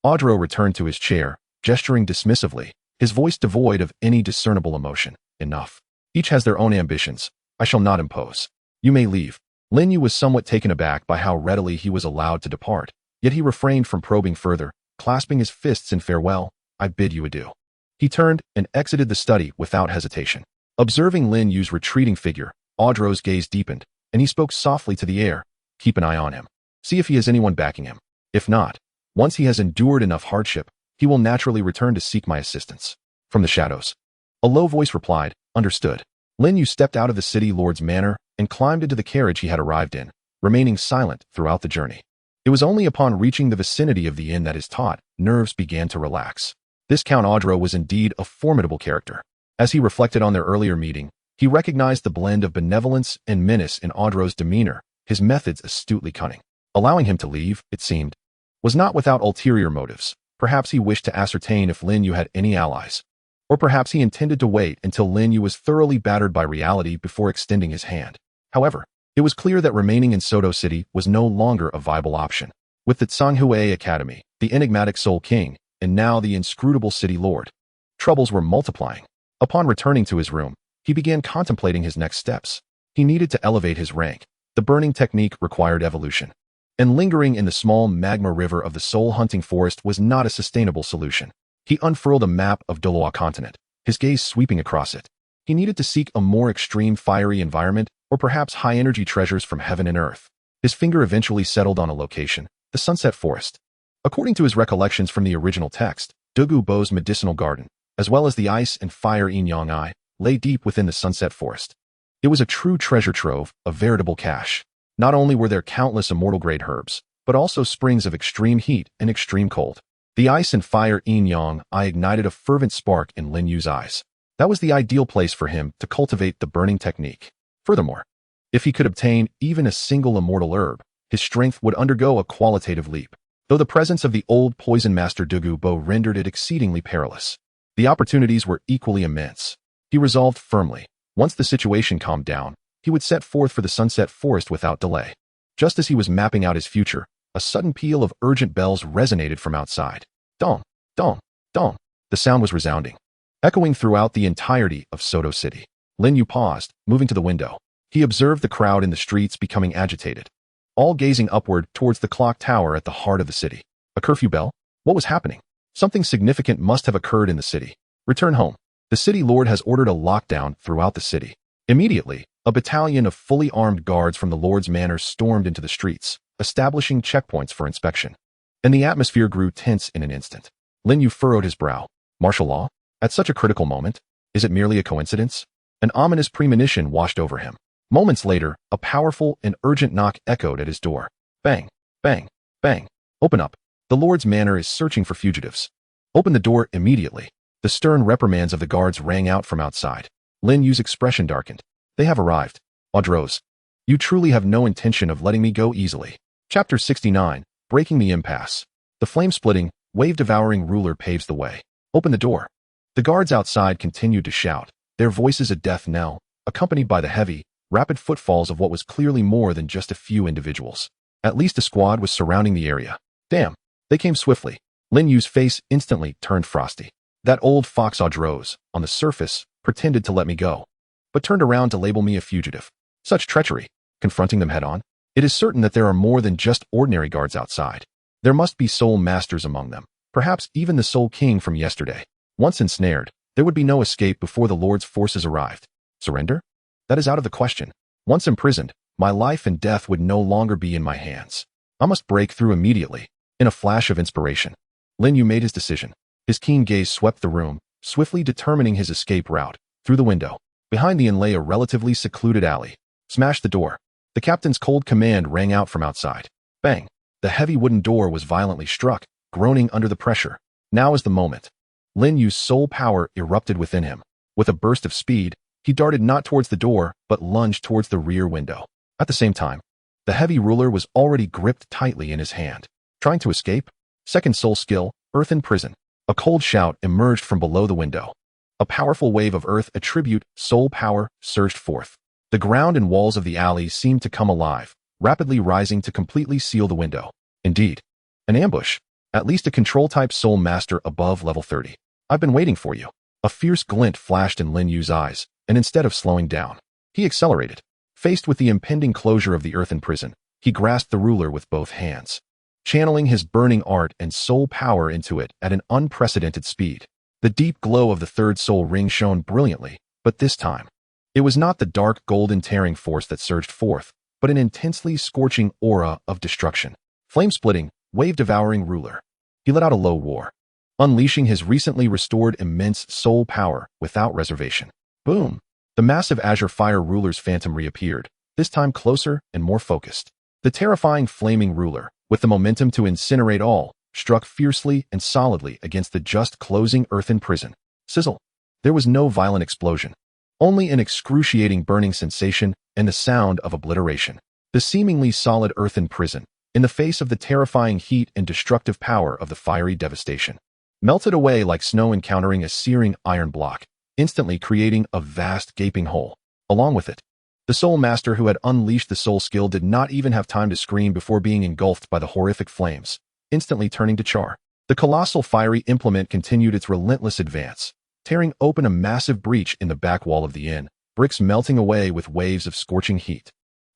Douluo returned to his chair, gesturing dismissively, his voice devoid of any discernible emotion. Enough. Each has their own ambitions. I shall not impose. You may leave. Lin Yu was somewhat taken aback by how readily he was allowed to depart, yet he refrained from probing further, clasping his fists in farewell. I bid you adieu. He turned and exited the study without hesitation. Observing Lin Yu's retreating figure, Douluo's gaze deepened, and he spoke softly to the air. Keep an eye on him. See if he has anyone backing him. If not, once he has endured enough hardship, he will naturally return to seek my assistance. From the shadows, a low voice replied, understood. Lin Yu stepped out of the city lord's manor and climbed into the carriage he had arrived in, remaining silent throughout the journey. It was only upon reaching the vicinity of the inn that his taut nerves began to relax. This Count Douluo was indeed a formidable character. As he reflected on their earlier meeting, he recognized the blend of benevolence and menace in Douluo's demeanor, his methods astutely cunning. Allowing him to leave, it seemed, was not without ulterior motives. Perhaps he wished to ascertain if Lin Yu had any allies. Or perhaps he intended to wait until Lin Yu was thoroughly battered by reality before extending his hand. However, it was clear that remaining in Soto City was no longer a viable option. With the Tsanghui Academy, the enigmatic Soul King, and now the inscrutable City Lord, troubles were multiplying. Upon returning to his room, he began contemplating his next steps. He needed to elevate his rank. The burning technique required evolution. And lingering in the small magma river of the soul-hunting forest was not a sustainable solution. He unfurled a map of Douluo continent, his gaze sweeping across it. He needed to seek a more extreme fiery environment or perhaps high-energy treasures from heaven and earth. His finger eventually settled on a location, the Sunset Forest. According to his recollections from the original text, Douluo Dalu's medicinal garden, as well as the ice and fire Yin-Yang Eye, lay deep within the Sunset Forest. It was a true treasure trove, a veritable cache. Not only were there countless immortal-grade herbs, but also springs of extreme heat and extreme cold. The ice and fire Yin-Yang Eye ignited a fervent spark in Lin Yu's eyes. That was the ideal place for him to cultivate the burning technique. Furthermore, if he could obtain even a single immortal herb, his strength would undergo a qualitative leap, though the presence of the old poison master Douluo rendered it exceedingly perilous. The opportunities were equally immense. He resolved firmly, once the situation calmed down, he would set forth for the Sunset Forest without delay. Just as he was mapping out his future, a sudden peal of urgent bells resonated from outside. Dong, dong, dong. The sound was resounding, echoing throughout the entirety of Soto City. Lin Yu paused, moving to the window. He observed the crowd in the streets becoming agitated, all gazing upward towards the clock tower at the heart of the city. A curfew bell? What was happening? Something significant must have occurred in the city. Return home. The city lord has ordered a lockdown throughout the city. Immediately, a battalion of fully armed guards from the lord's manor stormed into the streets, establishing checkpoints for inspection. And the atmosphere grew tense in an instant. Lin Yu furrowed his brow. Martial law? At such a critical moment? Is it merely a coincidence? An ominous premonition washed over him. Moments later, a powerful and urgent knock echoed at his door. Bang, bang, bang. Open up. The Lord's manor is searching for fugitives. Open the door immediately. The stern reprimands of the guards rang out from outside. Lin Yu's expression darkened. They have arrived. Audros. You truly have no intention of letting me go easily. Chapter 69, Breaking the Impasse. The flame-splitting, wave-devouring ruler paves the way. Open the door. The guards outside continued to shout, their voices a death knell, accompanied by the heavy, rapid footfalls of what was clearly more than just a few individuals. At least a squad was surrounding the area. Damn. They came swiftly. Lin Yu's face instantly turned frosty. That old fox Audros, on the surface, pretended to let me go, but turned around to label me a fugitive. Such treachery. Confronting them head-on. It is certain that there are more than just ordinary guards outside. There must be soul masters among them, perhaps even the Soul King from yesterday. Once ensnared, there would be no escape before the Lord's forces arrived. Surrender? That is out of the question. Once imprisoned, my life and death would no longer be in my hands. I must break through immediately. In a flash of inspiration, Lin Yu made his decision. His keen gaze swept the room, swiftly determining his escape route. Through the window. Behind the inn lay a relatively secluded alley. Smash the door. The captain's cold command rang out from outside. Bang. The heavy wooden door was violently struck, groaning under the pressure. Now is the moment. Lin Yu's soul power erupted within him. With a burst of speed, he darted not towards the door, but lunged towards the rear window. At the same time, the heavy ruler was already gripped tightly in his hand. Trying to escape? Second soul skill, earthen prison. A cold shout emerged from below the window. A powerful wave of earth attribute, soul power, surged forth. The ground and walls of the alley seemed to come alive, rapidly rising to completely seal the window. Indeed, an ambush. At least a control-type soul master above level 30. I've been waiting for you. A fierce glint flashed in Lin Yu's eyes, and instead of slowing down, he accelerated. Faced with the impending closure of the earthen prison, he grasped the ruler with both hands, channeling his burning art and soul power into it at an unprecedented speed. The deep glow of the third soul ring shone brilliantly, but this time, it was not the dark golden tearing force that surged forth, but an intensely scorching aura of destruction. Flame-splitting, wave-devouring ruler. He let out a low roar, unleashing his recently restored immense soul power without reservation. Boom! The massive azure fire ruler's phantom reappeared, this time closer and more focused. The terrifying flaming ruler, with the momentum to incinerate all, struck fiercely and solidly against the just closing earthen prison. Sizzle. There was no violent explosion, only an excruciating burning sensation and the sound of obliteration. The seemingly solid earthen prison, in the face of the terrifying heat and destructive power of the fiery devastation, melted away like snow encountering a searing iron block, instantly creating a vast gaping hole. Along with it, the soul master who had unleashed the soul skill did not even have time to scream before being engulfed by the horrific flames, instantly turning to char. The colossal fiery implement continued its relentless advance, tearing open a massive breach in the back wall of the inn, bricks melting away with waves of scorching heat.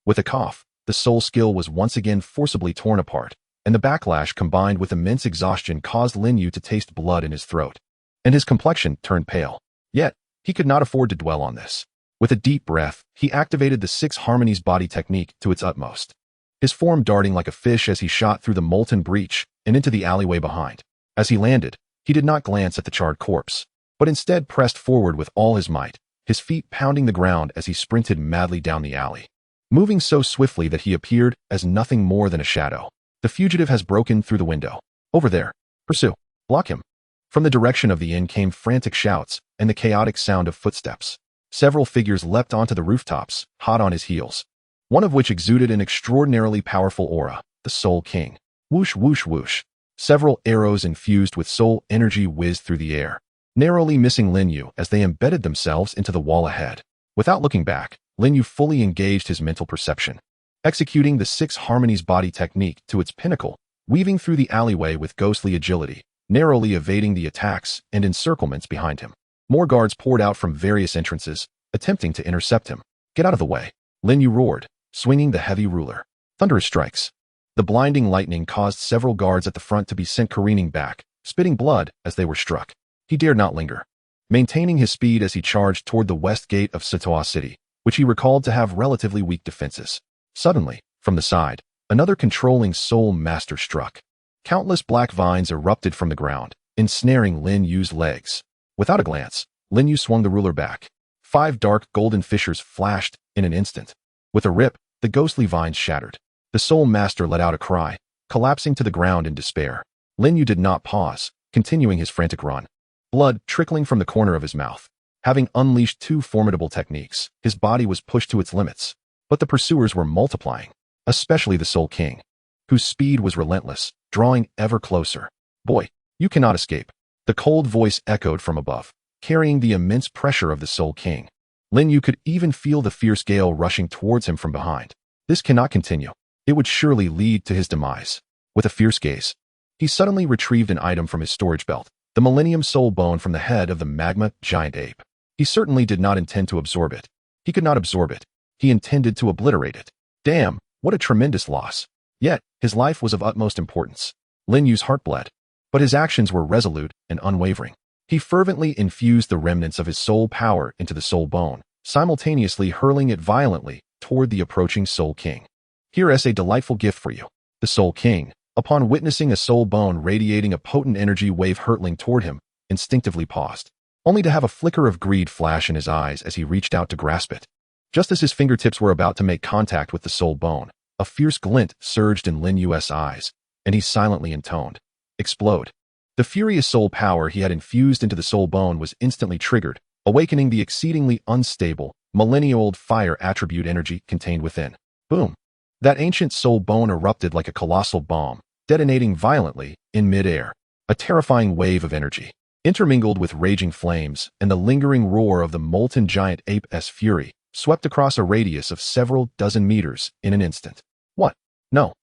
With a cough, the soul skill was once again forcibly torn apart, and the backlash combined with immense exhaustion caused Lin Yu to taste blood in his throat, and his complexion turned pale. Yet, he could not afford to dwell on this. With a deep breath, he activated the 6 Harmonies body technique to its utmost, his form darting like a fish as he shot through the molten breach and into the alleyway behind. As he landed, he did not glance at the charred corpse, but instead pressed forward with all his might, his feet pounding the ground as he sprinted madly down the alley, moving so swiftly that he appeared as nothing more than a shadow. The fugitive has broken through the window. Over there. Pursue. Block him. From the direction of the inn came frantic shouts and the chaotic sound of footsteps. Several figures leapt onto the rooftops, hot on his heels, one of which exuded an extraordinarily powerful aura, the Soul King. Whoosh, whoosh, whoosh. Several arrows infused with soul energy whizzed through the air, narrowly missing Lin Yu as they embedded themselves into the wall ahead. Without looking back, Lin Yu fully engaged his mental perception, executing the 6 Harmonies body technique to its pinnacle, weaving through the alleyway with ghostly agility, narrowly evading the attacks and encirclements behind him. More guards poured out from various entrances, attempting to intercept him. Get out of the way. Lin Yu roared, swinging the heavy ruler. Thunderous strikes. The blinding lightning caused several guards at the front to be sent careening back, spitting blood as they were struck. He dared not linger, maintaining his speed as he charged toward the west gate of Sitoa City, which he recalled to have relatively weak defenses. Suddenly, from the side, another controlling soul master struck. Countless black vines erupted from the ground, ensnaring Lin Yu's legs. Without a glance, Lin Yu swung the ruler back, 5 dark golden fissures flashed in an instant. With a rip, the ghostly vines shattered. The Soul Master let out a cry, collapsing to the ground in despair. Lin Yu did not pause, continuing his frantic run. Blood trickling from the corner of his mouth. Having unleashed 2 formidable techniques, his body was pushed to its limits. But the pursuers were multiplying, especially the Soul King, whose speed was relentless, drawing ever closer. Boy, you cannot escape. The cold voice echoed from above, carrying the immense pressure of the Soul King. Lin Yu could even feel the fierce gale rushing towards him from behind. This cannot continue. It would surely lead to his demise. With a fierce gaze, he suddenly retrieved an item from his storage belt, the Millennium Soul Bone from the head of the magma giant ape. He certainly did not intend to absorb it. He could not absorb it. He intended to obliterate it. Damn, what a tremendous loss. Yet, his life was of utmost importance. Lin Yu's heart bled, but his actions were resolute and unwavering. He fervently infused the remnants of his soul power into the soul bone, simultaneously hurling it violently toward the approaching Soul King. Here is a delightful gift for you. The Soul King, upon witnessing a soul bone radiating a potent energy wave hurtling toward him, instinctively paused, only to have a flicker of greed flash in his eyes as he reached out to grasp it. Just as his fingertips were about to make contact with the soul bone, a fierce glint surged in Lin Yu's eyes, and he silently intoned, "Explode." The furious soul power he had infused into the soul bone was instantly triggered, awakening the exceedingly unstable, millennia-old fire attribute energy contained within. Boom! That ancient soul bone erupted like a colossal bomb, detonating violently in mid-air. A terrifying wave of energy, intermingled with raging flames and the lingering roar of the molten giant ape's fury, swept across a radius of several dozen meters in an instant. What? No.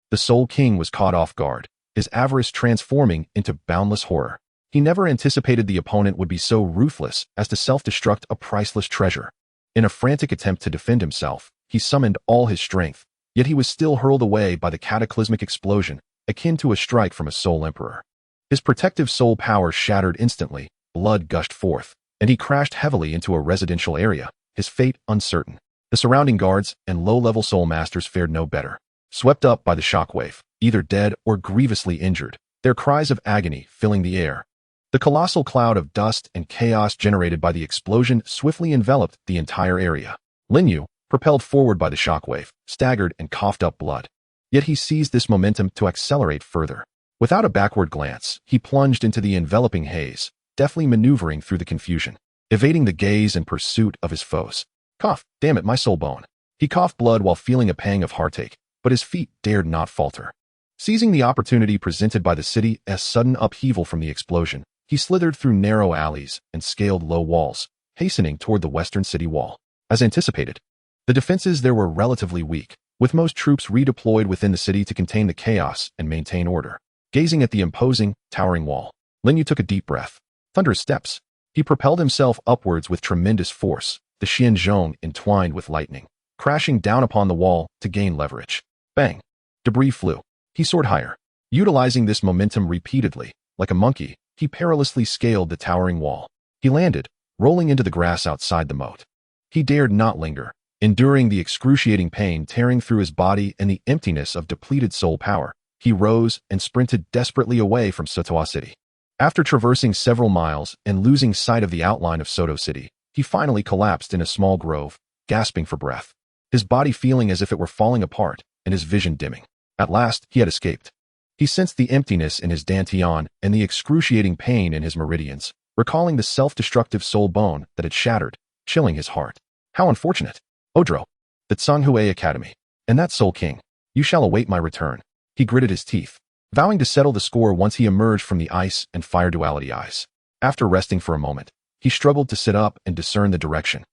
The Soul King was caught off guard, his avarice transforming into boundless horror. He never anticipated the opponent would be so ruthless as to self-destruct a priceless treasure. In a frantic attempt to defend himself, he summoned all his strength, yet he was still hurled away by the cataclysmic explosion, akin to a strike from a soul emperor. His protective soul power shattered instantly, blood gushed forth, and he crashed heavily into a residential area, his fate uncertain. The surrounding guards and low-level soul masters fared no better. Swept up by the shockwave, either dead or grievously injured, their cries of agony filling the air. The colossal cloud of dust and chaos generated by the explosion swiftly enveloped the entire area. Lin Yu, propelled forward by the shockwave, staggered and coughed up blood. Yet he seized this momentum to accelerate further. Without a backward glance, he plunged into the enveloping haze, deftly maneuvering through the confusion, evading the gaze and pursuit of his foes. Cough, damn it, my soul bone. He coughed blood while feeling a pang of heartache, but his feet dared not falter. Seizing the opportunity presented by the city's sudden upheaval from the explosion, he slithered through narrow alleys and scaled low walls, hastening toward the western city wall. As anticipated, the defenses there were relatively weak, with most troops redeployed within the city to contain the chaos and maintain order. Gazing at the imposing, towering wall, Lin Yu took a deep breath. Thunderous steps. He propelled himself upwards with tremendous force, the Xianzhong entwined with lightning, crashing down upon the wall to gain leverage. Bang! Debris flew. He soared higher. Utilizing this momentum repeatedly, like a monkey, he perilously scaled the towering wall. He landed, rolling into the grass outside the moat. He dared not linger, enduring the excruciating pain tearing through his body and the emptiness of depleted soul power. He rose and sprinted desperately away from Sotoa City. After traversing several miles and losing sight of the outline of Soto City, he finally collapsed in a small grove, gasping for breath, his body feeling as if it were falling apart and his vision dimming. At last, he had escaped. He sensed the emptiness in his dantian and the excruciating pain in his meridians, recalling the self-destructive soul bone that had shattered, chilling his heart. How unfortunate. Odro, the Tsanghui Academy, and that Soul King. You shall await my return. He gritted his teeth, vowing to settle the score once he emerged from the ice and fire duality eyes. After resting for a moment, he struggled to sit up and discern the direction.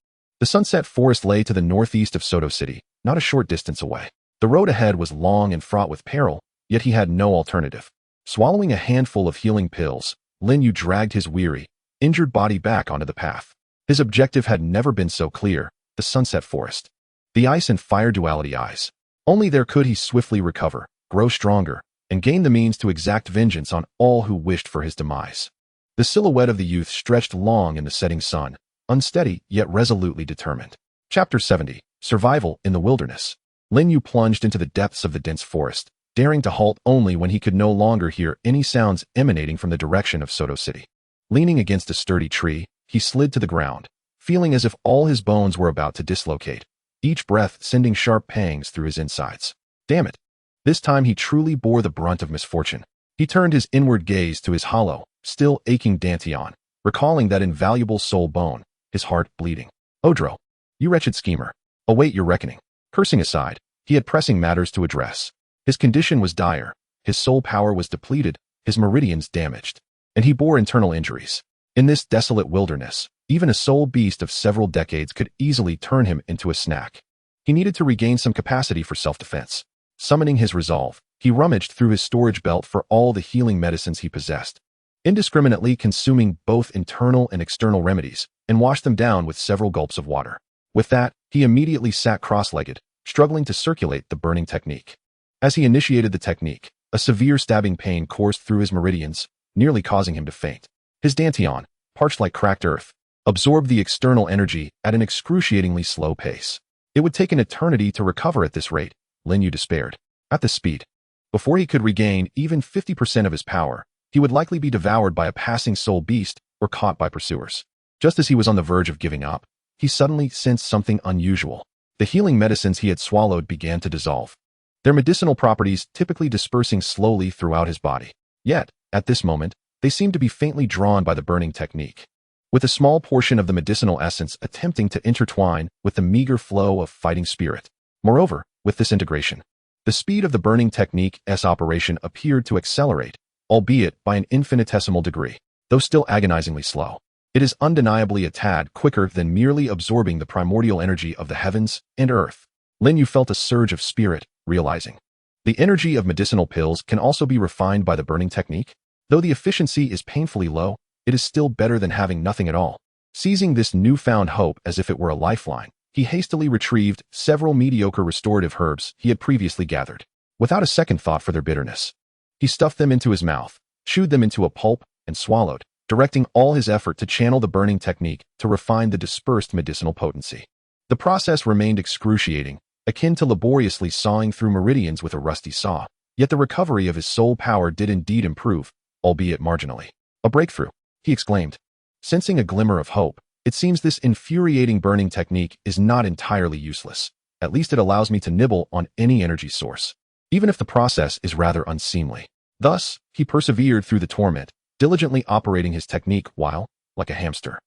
The sunset forest lay to the northeast of Soto City, not a short distance away. The road ahead was long and fraught with peril, yet he had no alternative. Swallowing a handful of healing pills, Lin Yu dragged his weary, injured body back onto the path. His objective had never been so clear, the sunset forest. The ice and fire duality eyes. Only there could he swiftly recover, grow stronger, and gain the means to exact vengeance on all who wished for his demise. The silhouette of the youth stretched long in the setting sun, unsteady yet resolutely determined. Chapter 70, Survival in the Wilderness. Lin Yu plunged into the depths of the dense forest, daring to halt only when he could no longer hear any sounds emanating from the direction of Soto City. Leaning against a sturdy tree, he slid to the ground, feeling as if all his bones were about to dislocate, each breath sending sharp pangs through his insides. Damn it. This time he truly bore the brunt of misfortune. He turned his inward gaze to his hollow, still aching dantian, recalling that invaluable soul bone, his heart bleeding. Odro, you wretched schemer, await your reckoning. Cursing aside, he had pressing matters to address. His condition was dire, his soul power was depleted, his meridians damaged, and he bore internal injuries. In this desolate wilderness, even a soul beast of several decades could easily turn him into a snack. He needed to regain some capacity for self-defense. Summoning his resolve, he rummaged through his storage belt for all the healing medicines he possessed, indiscriminately consuming both internal and external remedies, and washed them down with several gulps of water. With that, he immediately sat cross-legged, struggling to circulate the burning technique. As he initiated the technique, a severe stabbing pain coursed through his meridians, nearly causing him to faint. His dantian, parched like cracked earth, absorbed the external energy at an excruciatingly slow pace. It would take an eternity to recover at this rate, Lin Yu despaired. At this speed, before he could regain even 50% of his power, he would likely be devoured by a passing soul beast or caught by pursuers. Just as he was on the verge of giving up, he suddenly sensed something unusual. The healing medicines he had swallowed began to dissolve, their medicinal properties typically dispersing slowly throughout his body. Yet, at this moment, they seemed to be faintly drawn by the burning technique, with a small portion of the medicinal essence attempting to intertwine with the meager flow of fighting spirit. Moreover, with this integration, the speed of the burning technique's operation appeared to accelerate, albeit by an infinitesimal degree, though still agonizingly slow. It is undeniably a tad quicker than merely absorbing the primordial energy of the heavens and earth. Lin Yu felt a surge of spirit, realizing the energy of medicinal pills can also be refined by the burning technique. Though the efficiency is painfully low, it is still better than having nothing at all. Seizing this newfound hope as if it were a lifeline, he hastily retrieved several mediocre restorative herbs he had previously gathered. Without a second thought for their bitterness, he stuffed them into his mouth, chewed them into a pulp, and swallowed, directing all his effort to channel the burning technique to refine the dispersed medicinal potency. The process remained excruciating, akin to laboriously sawing through meridians with a rusty saw, yet the recovery of his soul power did indeed improve, albeit marginally. A breakthrough, he exclaimed. Sensing a glimmer of hope, it seems this infuriating burning technique is not entirely useless. At least it allows me to nibble on any energy source, even if the process is rather unseemly. Thus, he persevered through the torment, diligently operating his technique while, like a hamster,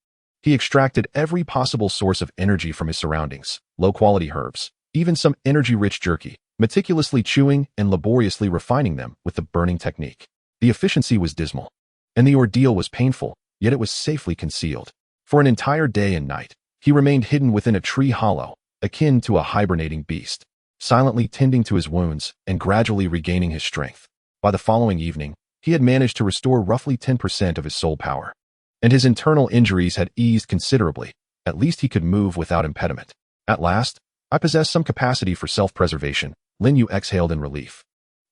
he extracted every possible source of energy from his surroundings, low-quality herbs, even some energy-rich jerky, meticulously chewing and laboriously refining them with the burning technique. The efficiency was dismal, and the ordeal was painful, yet it was safely concealed. For an entire day and night, he remained hidden within a tree hollow, akin to a hibernating beast, silently tending to his wounds and gradually regaining his strength. By the following evening, he had managed to restore roughly 10% of his soul power, and his internal injuries had eased considerably. At least he could move without impediment. At last, I possess some capacity for self-preservation, Lin Yu exhaled in relief.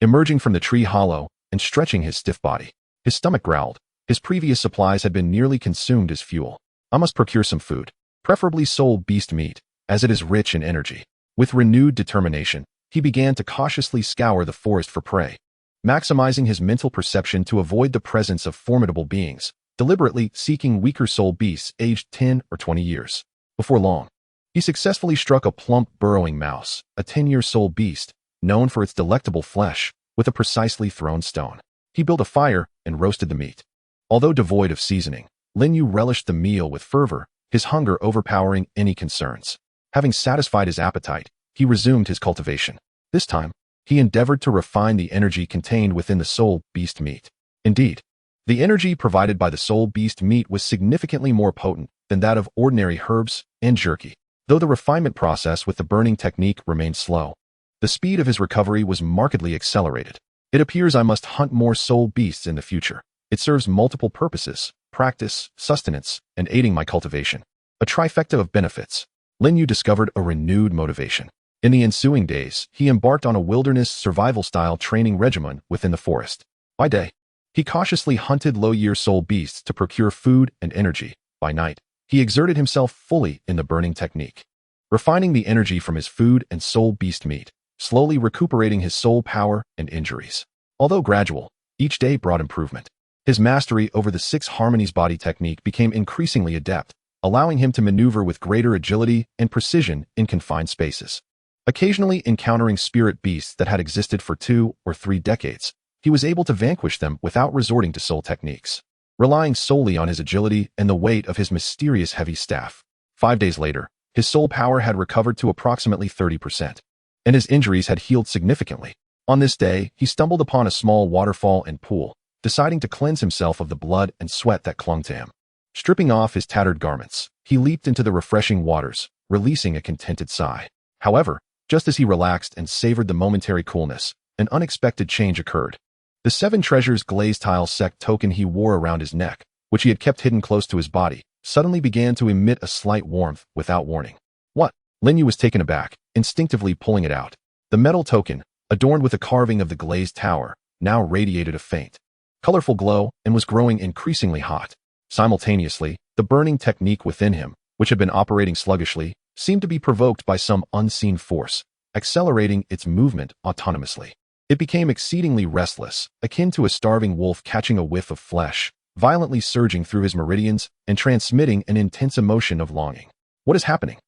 Emerging from the tree hollow and stretching his stiff body, his stomach growled. His previous supplies had been nearly consumed as fuel. I must procure some food, preferably soul beast meat, as it is rich in energy. With renewed determination, he began to cautiously scour the forest for prey, maximizing his mental perception to avoid the presence of formidable beings, deliberately seeking weaker soul beasts aged 10 or 20 years. Before long, he successfully struck a plump burrowing mouse, a 10-year soul beast, known for its delectable flesh, with a precisely thrown stone. He built a fire and roasted the meat. Although devoid of seasoning, Lin Yu relished the meal with fervor, his hunger overpowering any concerns. Having satisfied his appetite, he resumed his cultivation. This time, he endeavored to refine the energy contained within the soul beast meat. Indeed, the energy provided by the soul beast meat was significantly more potent than that of ordinary herbs and jerky. Though the refinement process with the burning technique remained slow, the speed of his recovery was markedly accelerated. It appears I must hunt more soul beasts in the future. It serves multiple purposes: practice, sustenance, and aiding my cultivation. A trifecta of benefits. Lin Yu discovered a renewed motivation. In the ensuing days, he embarked on a wilderness survival-style training regimen within the forest. By day, he cautiously hunted low-year soul beasts to procure food and energy. By night, he exerted himself fully in the burning technique, refining the energy from his food and soul beast meat, slowly recuperating his soul power and injuries. Although gradual, each day brought improvement. His mastery over the 6 harmonies body technique became increasingly adept, allowing him to maneuver with greater agility and precision in confined spaces. Occasionally encountering spirit beasts that had existed for 2 or 3 decades, he was able to vanquish them without resorting to soul techniques, relying solely on his agility and the weight of his mysterious heavy staff. 5 days later, his soul power had recovered to approximately 30%, and his injuries had healed significantly. On this day, he stumbled upon a small waterfall and pool, deciding to cleanse himself of the blood and sweat that clung to him. Stripping off his tattered garments, he leaped into the refreshing waters, releasing a contented sigh. However, just as he relaxed and savored the momentary coolness, an unexpected change occurred. The 7 treasures glazed tile sect token he wore around his neck, which he had kept hidden close to his body, suddenly began to emit a slight warmth without warning. What? Lin Yu was taken aback, instinctively pulling it out. The metal token, adorned with a carving of the glazed tower, now radiated a faint, colorful glow and was growing increasingly hot. Simultaneously, the burning technique within him, which had been operating sluggishly, seemed to be provoked by some unseen force, accelerating its movement autonomously. It became exceedingly restless, akin to a starving wolf catching a whiff of flesh, violently surging through his meridians and transmitting an intense emotion of longing. What is happening?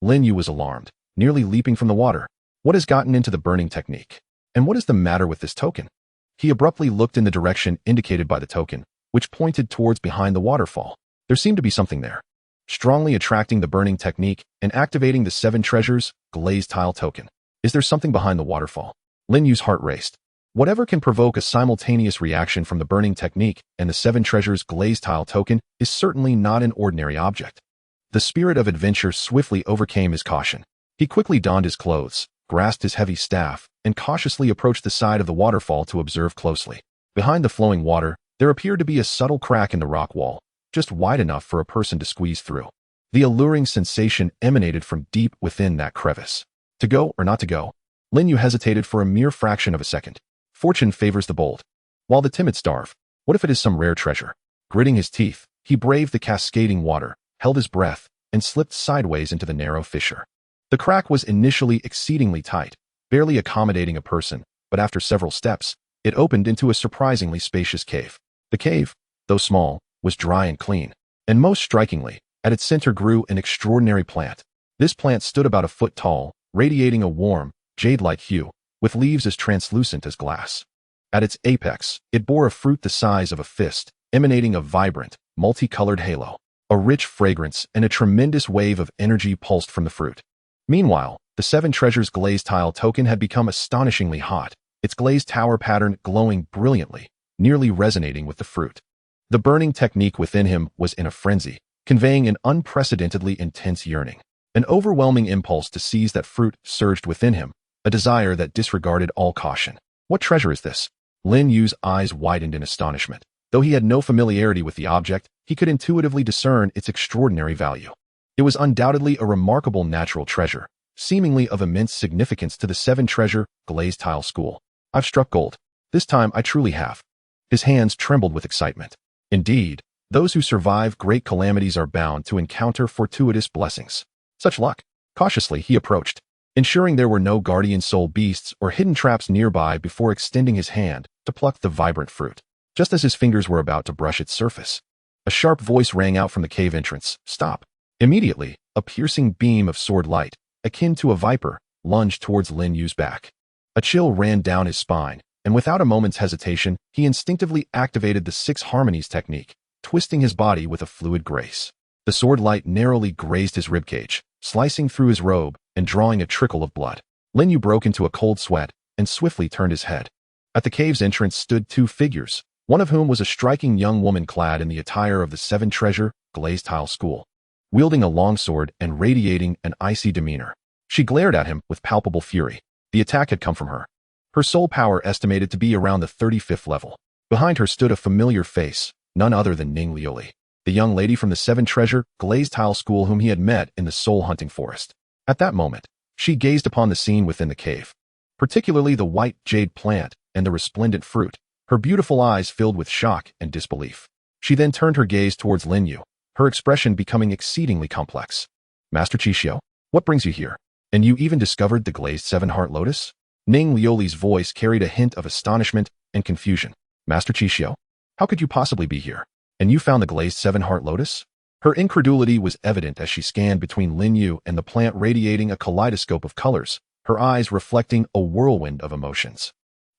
Lin Yu was alarmed, nearly leaping from the water. What has gotten into the burning technique? And what is the matter with this token? He abruptly looked in the direction indicated by the token, which pointed towards behind the waterfall. There seemed to be something there, strongly attracting the burning technique and activating the 7 treasures glazed tile token. Is there something behind the waterfall? Lin Yu's heart raced. Whatever can provoke a simultaneous reaction from the burning technique and the 7 treasures glazed tile token is certainly not an ordinary object. The spirit of adventure swiftly overcame his caution. He quickly donned his clothes, grasped his heavy staff, and cautiously approached the side of the waterfall to observe closely. Behind the flowing water, there appeared to be a subtle crack in the rock wall, just wide enough for a person to squeeze through. The alluring sensation emanated from deep within that crevice. To go or not to go? Lin Yu hesitated for a mere fraction of a second. Fortune favors the bold, while the timid starve. What if it is some rare treasure? Gritting his teeth, he braved the cascading water, held his breath, and slipped sideways into the narrow fissure. The crack was initially exceedingly tight, barely accommodating a person, but after several steps, it opened into a surprisingly spacious cave. The cave, though small, was dry and clean, and most strikingly, at its center grew an extraordinary plant. This plant stood about a foot tall, radiating a warm, jade-like hue, with leaves as translucent as glass. At its apex, it bore a fruit the size of a fist, emanating a vibrant, multicolored halo. A rich fragrance and a tremendous wave of energy pulsed from the fruit. Meanwhile, the 7 treasures glazed tile token had become astonishingly hot, its glazed tower pattern glowing brilliantly, nearly resonating with the fruit. The burning technique within him was in a frenzy, conveying an unprecedentedly intense yearning. An overwhelming impulse to seize that fruit surged within him, a desire that disregarded all caution. What treasure is this? Lin Yu's eyes widened in astonishment. Though he had no familiarity with the object, he could intuitively discern its extraordinary value. It was undoubtedly a remarkable natural treasure, seemingly of immense significance to the 7 treasure glazed tile school. I've struck gold. This time I truly have. His hands trembled with excitement. Indeed, those who survive great calamities are bound to encounter fortuitous blessings. Such luck. Cautiously he approached, ensuring there were no guardian soul beasts or hidden traps nearby before extending his hand to pluck the vibrant fruit. Just as his fingers were about to brush its surface, a sharp voice rang out from the cave entrance. Stop. Immediately, a piercing beam of sword light, akin to a viper, lunged towards Lin Yu's back. A chill ran down his spine, and without a moment's hesitation, he instinctively activated the 6 harmonies technique, twisting his body with a fluid grace. The sword light narrowly grazed his ribcage, slicing through his robe and drawing a trickle of blood. Lin Yu broke into a cold sweat and swiftly turned his head. At the cave's entrance stood 2 figures, one of whom was a striking young woman clad in the attire of the 7 treasure glazed tile school, wielding a longsword and radiating an icy demeanor. She glared at him with palpable fury. The attack had come from her. Her soul power estimated to be around the 35th level. Behind her stood a familiar face, none other than Ning Liuli, the young lady from the 7 treasure glazed tile school whom he had met in the soul-hunting forest. At that moment, she gazed upon the scene within the cave, particularly the white jade plant and the resplendent fruit. Her beautiful eyes filled with shock and disbelief. She then turned her gaze towards Lin Yu, her expression becoming exceedingly complex. Master Qixio, what brings you here? And you even discovered the glazed 7-heart lotus? Ning Liuli's voice carried a hint of astonishment and confusion. Master Qixio, how could you possibly be here? And you found the glazed 7-heart lotus? Her incredulity was evident as she scanned between Lin Yu and the plant, radiating a kaleidoscope of colors, her eyes reflecting a whirlwind of emotions.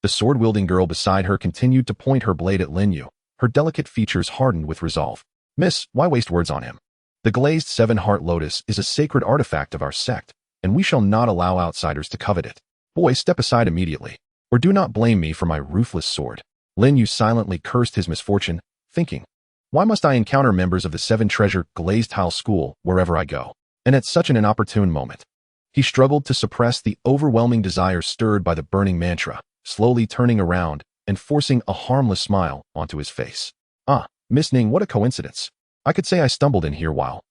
The sword-wielding girl beside her continued to point her blade at Lin Yu, her delicate features hardened with resolve. "Miss, why waste words on him? The glazed seven-heart lotus is a sacred artifact of our sect, and we shall not allow outsiders to covet it. Boy, step aside immediately, or do not blame me for my ruthless sword." Lin Yu silently cursed his misfortune, thinking, "Why must I encounter members of the Seven Treasure Glazed Tile School wherever I go? And at such an inopportune moment." He struggled to suppress the overwhelming desire stirred by the burning mantra, slowly turning around and forcing a harmless smile onto his face. "Ah, Miss Ning, what a coincidence. I could say I stumbled in here while,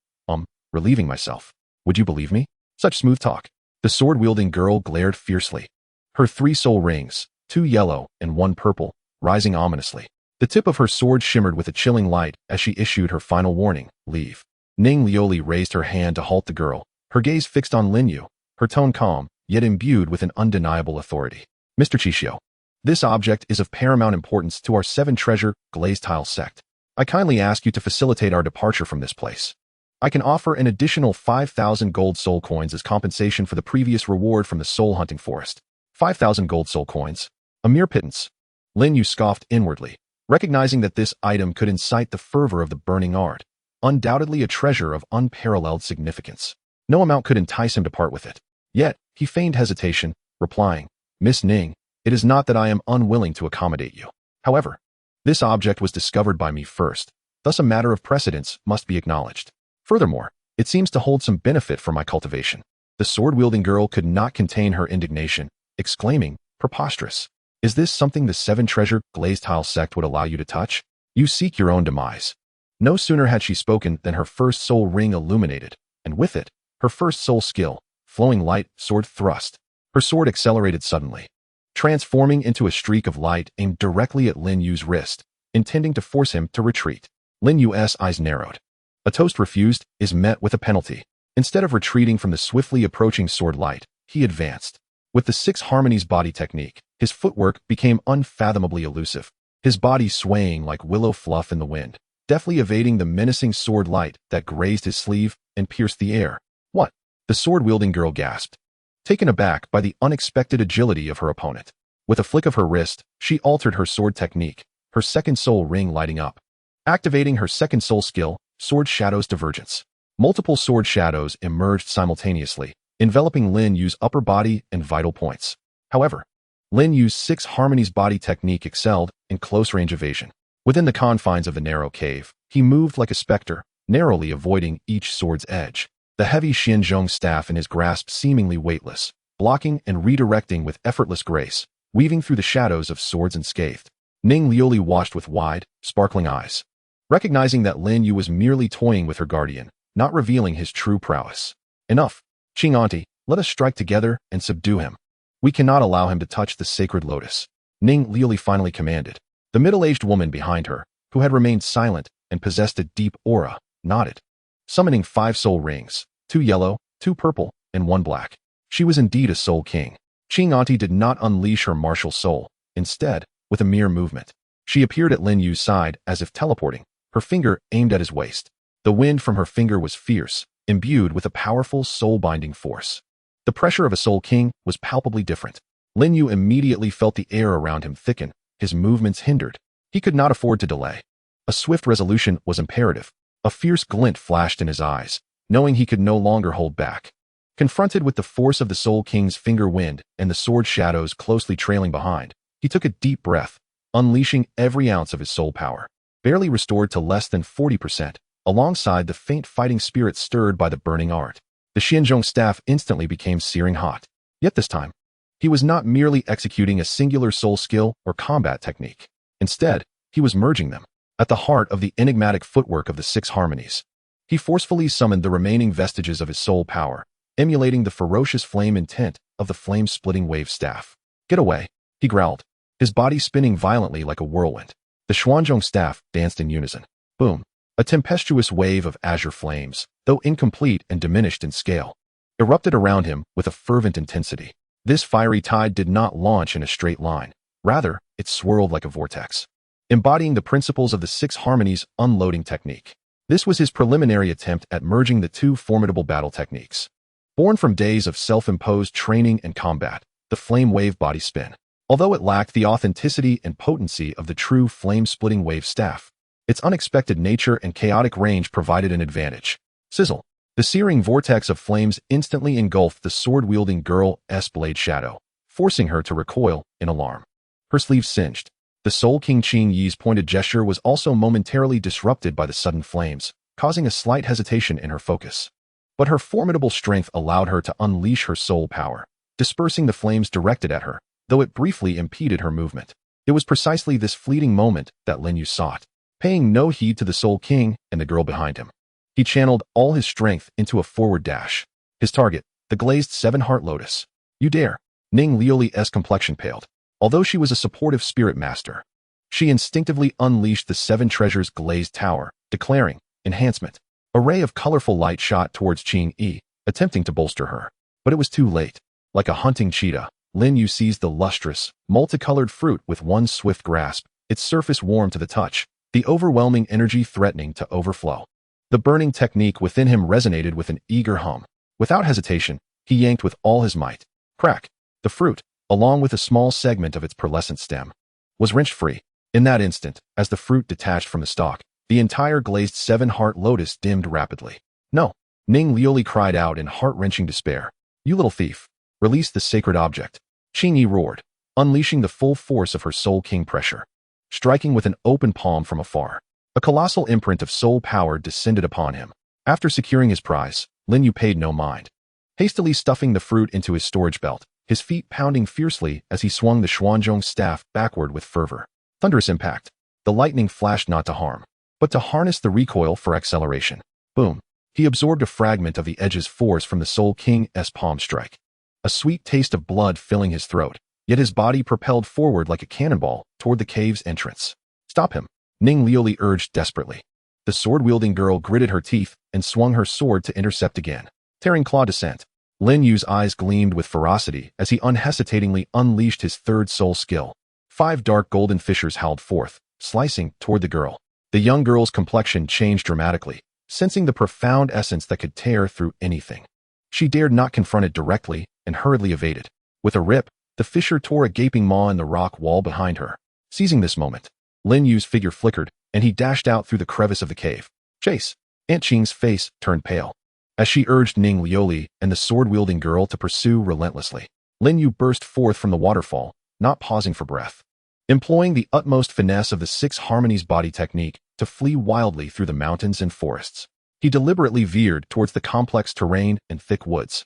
relieving myself. Would you believe me? Such smooth talk." The sword-wielding girl glared fiercely. Her 3 soul rings, 2 yellow and 1 purple, rising ominously. The tip of her sword shimmered with a chilling light as she issued her final warning, "Leave." Ning Lioli raised her hand to halt the girl, her gaze fixed on Lin Yu, her tone calm, yet imbued with an undeniable authority. "Mr. Chixiu, this object is of paramount importance to our Seven Treasure Glazed Tile sect. I kindly ask you to facilitate our departure from this place. I can offer an additional 5,000 gold soul coins as compensation for the previous reward from the soul hunting forest." 5,000 gold soul coins? A mere pittance. Lin Yu scoffed inwardly, recognizing that this item could incite the fervor of the burning art, undoubtedly a treasure of unparalleled significance. No amount could entice him to part with it. Yet, he feigned hesitation, replying, "Miss Ning, it is not that I am unwilling to accommodate you. However, this object was discovered by me first, thus a matter of precedence must be acknowledged. Furthermore, it seems to hold some benefit for my cultivation." The sword-wielding girl could not contain her indignation, exclaiming, "Preposterous. Is this something the Seven Treasure Glazed Tile sect would allow you to touch? You seek your own demise." No sooner had she spoken than her first soul ring illuminated, and with it, her first soul skill, flowing light sword thrust. Her sword accelerated suddenly, transforming into a streak of light aimed directly at Lin Yu's wrist, intending to force him to retreat. Lin Yu's eyes narrowed. A toast refused is met with a penalty. Instead of retreating from the swiftly approaching sword light, he advanced. With the 6 harmonies body technique, his footwork became unfathomably elusive, his body swaying like willow fluff in the wind, deftly evading the menacing sword light that grazed his sleeve and pierced the air. "What?" the sword-wielding girl gasped, taken aback by the unexpected agility of her opponent. With a flick of her wrist, she altered her sword technique, her second soul ring lighting up. Activating her second soul skill, Sword Shadows Divergence. Multiple sword shadows emerged simultaneously, enveloping Lin Yu's upper body and vital points. However, Lin Yu's 6 harmonies body technique excelled in close-range evasion. Within the confines of the narrow cave, he moved like a specter, narrowly avoiding each sword's edge, the heavy Xianzhong staff in his grasp seemingly weightless, blocking and redirecting with effortless grace, weaving through the shadows of swords unscathed. Ning Lioli watched with wide, sparkling eyes, recognizing that Lin Yu was merely toying with her guardian, not revealing his true prowess. "Enough. Qing Auntie, let us strike together and subdue him. We cannot allow him to touch the sacred lotus," Ning Lioli finally commanded. The middle-aged woman behind her, who had remained silent and possessed a deep aura, nodded, summoning 5 soul rings, 2 yellow, 2 purple, and 1 black. She was indeed a soul king. Qing Auntie did not unleash her martial soul. Instead, with a mere movement, she appeared at Lin Yu's side as if teleporting, her finger aimed at his waist. The wind from her finger was fierce, imbued with a powerful soul-binding force. The pressure of a soul king was palpably different. Lin Yu immediately felt the air around him thicken, his movements hindered. He could not afford to delay. A swift resolution was imperative. A fierce glint flashed in his eyes, knowing he could no longer hold back. Confronted with the force of the Soul King's finger wind and the sword shadows closely trailing behind, he took a deep breath, unleashing every ounce of his soul power, barely restored to less than 40%, alongside the faint fighting spirit stirred by the burning art. The Xianzhong staff instantly became searing hot. Yet this time, he was not merely executing a singular soul skill or combat technique. Instead, he was merging them. At the heart of the enigmatic footwork of the 6 harmonies, he forcefully summoned the remaining vestiges of his soul power, emulating the ferocious flame intent of the flame-splitting wave staff. "Get away," he growled, his body spinning violently like a whirlwind. The Xuanzhong staff danced in unison. Boom! A tempestuous wave of azure flames, though incomplete and diminished in scale, erupted around him with a fervent intensity. This fiery tide did not launch in a straight line. Rather, it swirled like a vortex, embodying the principles of the 6 harmonies unloading technique. This was his preliminary attempt at merging the two formidable battle techniques. Born from days of self-imposed training and combat, the flame wave body spin. Although it lacked the authenticity and potency of the true flame-splitting wave staff, its unexpected nature and chaotic range provided an advantage. Sizzle. The searing vortex of flames instantly engulfed the sword-wielding girl's blade shadow, forcing her to recoil in alarm. Her sleeves singed. The Soul King Qing Yi's pointed gesture was also momentarily disrupted by the sudden flames, causing a slight hesitation in her focus. But her formidable strength allowed her to unleash her soul power, dispersing the flames directed at her, though it briefly impeded her movement. It was precisely this fleeting moment that Lin Yu sought. Paying no heed to the Soul King and the girl behind him, he channeled all his strength into a forward dash. His target, the glazed seven-heart lotus. You dare. Ning Liuli's complexion paled. Although she was a supportive spirit master, she instinctively unleashed the seven treasures glazed tower, declaring, enhancement. A ray of colorful light shot towards Qing Yi, attempting to bolster her. But it was too late. Like a hunting cheetah, Lin Yu seized the lustrous, multicolored fruit with one swift grasp, its surface warm to the touch, the overwhelming energy threatening to overflow. The burning technique within him resonated with an eager hum. Without hesitation, he yanked with all his might. Crack! The fruit, along with a small segment of its pearlescent stem, was wrenched free. In that instant, as the fruit detached from the stalk, the entire glazed seven-heart lotus dimmed rapidly. No! Ning Liuli cried out in heart-wrenching despair. You little thief! Release the sacred object. Qing Yi roared, unleashing the full force of her Soul King pressure. Striking with an open palm from afar, a colossal imprint of soul power descended upon him. After securing his prize, Lin Yu paid no mind. Hastily stuffing the fruit into his storage belt, his feet pounding fiercely as he swung the Xuanzhong staff backward with fervor. Thunderous impact. The lightning flashed not to harm, but to harness the recoil for acceleration. Boom. He absorbed a fragment of the edge's force from the Soul King's palm strike. A sweet taste of blood filling his throat, yet his body propelled forward like a cannonball toward the cave's entrance. Stop him, Ning Liuli urged desperately. The sword-wielding girl gritted her teeth and swung her sword to intercept again. Tearing claw descent. Lin Yu's eyes gleamed with ferocity as he unhesitatingly unleashed his third soul skill. 5 dark golden fissures howled forth, slicing toward the girl. The young girl's complexion changed dramatically, sensing the profound essence that could tear through anything. She dared not confront it directly and hurriedly evaded. With a rip, the fissure tore a gaping maw in the rock wall behind her. Seizing this moment, Lin Yu's figure flickered, and he dashed out through the crevice of the cave. Chase! Aunt Qing's face turned pale as she urged Ning Liuli and the sword-wielding girl to pursue relentlessly. Lin Yu burst forth from the waterfall, not pausing for breath. Employing the utmost finesse of the 6 harmonies body technique to flee wildly through the mountains and forests. He deliberately veered towards the complex terrain and thick woods,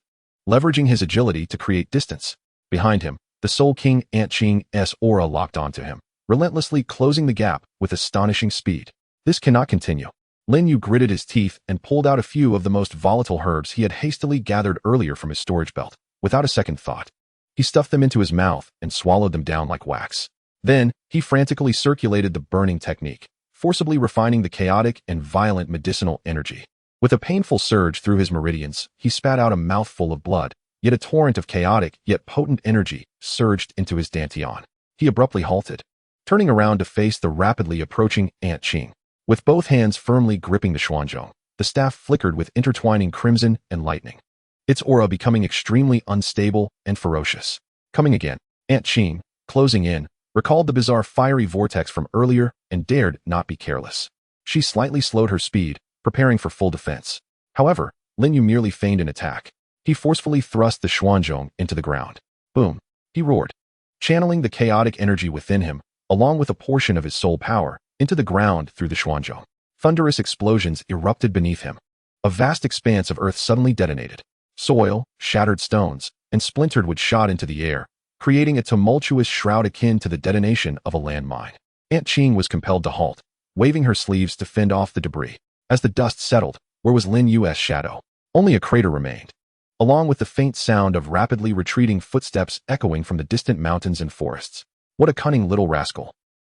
leveraging his agility to create distance. Behind him, the Soul King Aunt Qing's aura locked onto him, relentlessly closing the gap with astonishing speed. This cannot continue. Lin Yu gritted his teeth and pulled out a few of the most volatile herbs he had hastily gathered earlier from his storage belt. Without a second thought, he stuffed them into his mouth and swallowed them down like wax. Then, he frantically circulated the burning technique, forcibly refining the chaotic and violent medicinal energy. With a painful surge through his meridians, he spat out a mouthful of blood, yet a torrent of chaotic yet potent energy surged into his dantian. He abruptly halted, turning around to face the rapidly approaching Aunt Qing. With both hands firmly gripping the Xuanzhong, the staff flickered with intertwining crimson and lightning, its aura becoming extremely unstable and ferocious. Coming again, Aunt Qing, closing in, recalled the bizarre fiery vortex from earlier and dared not be careless. She slightly slowed her speed, preparing for full defense. However, Lin Yu merely feigned an attack. He forcefully thrust the Xuanzhong into the ground. Boom! He roared, channeling the chaotic energy within him, along with a portion of his soul power, into the ground through the Xuanzhong. Thunderous explosions erupted beneath him. A vast expanse of earth suddenly detonated. Soil, shattered stones, and splintered wood shot into the air, creating a tumultuous shroud akin to the detonation of a landmine. Aunt Qing was compelled to halt, waving her sleeves to fend off the debris. As the dust settled, where was Lin Yu's shadow? Only a crater remained, along with the faint sound of rapidly retreating footsteps echoing from the distant mountains and forests. What a cunning little rascal!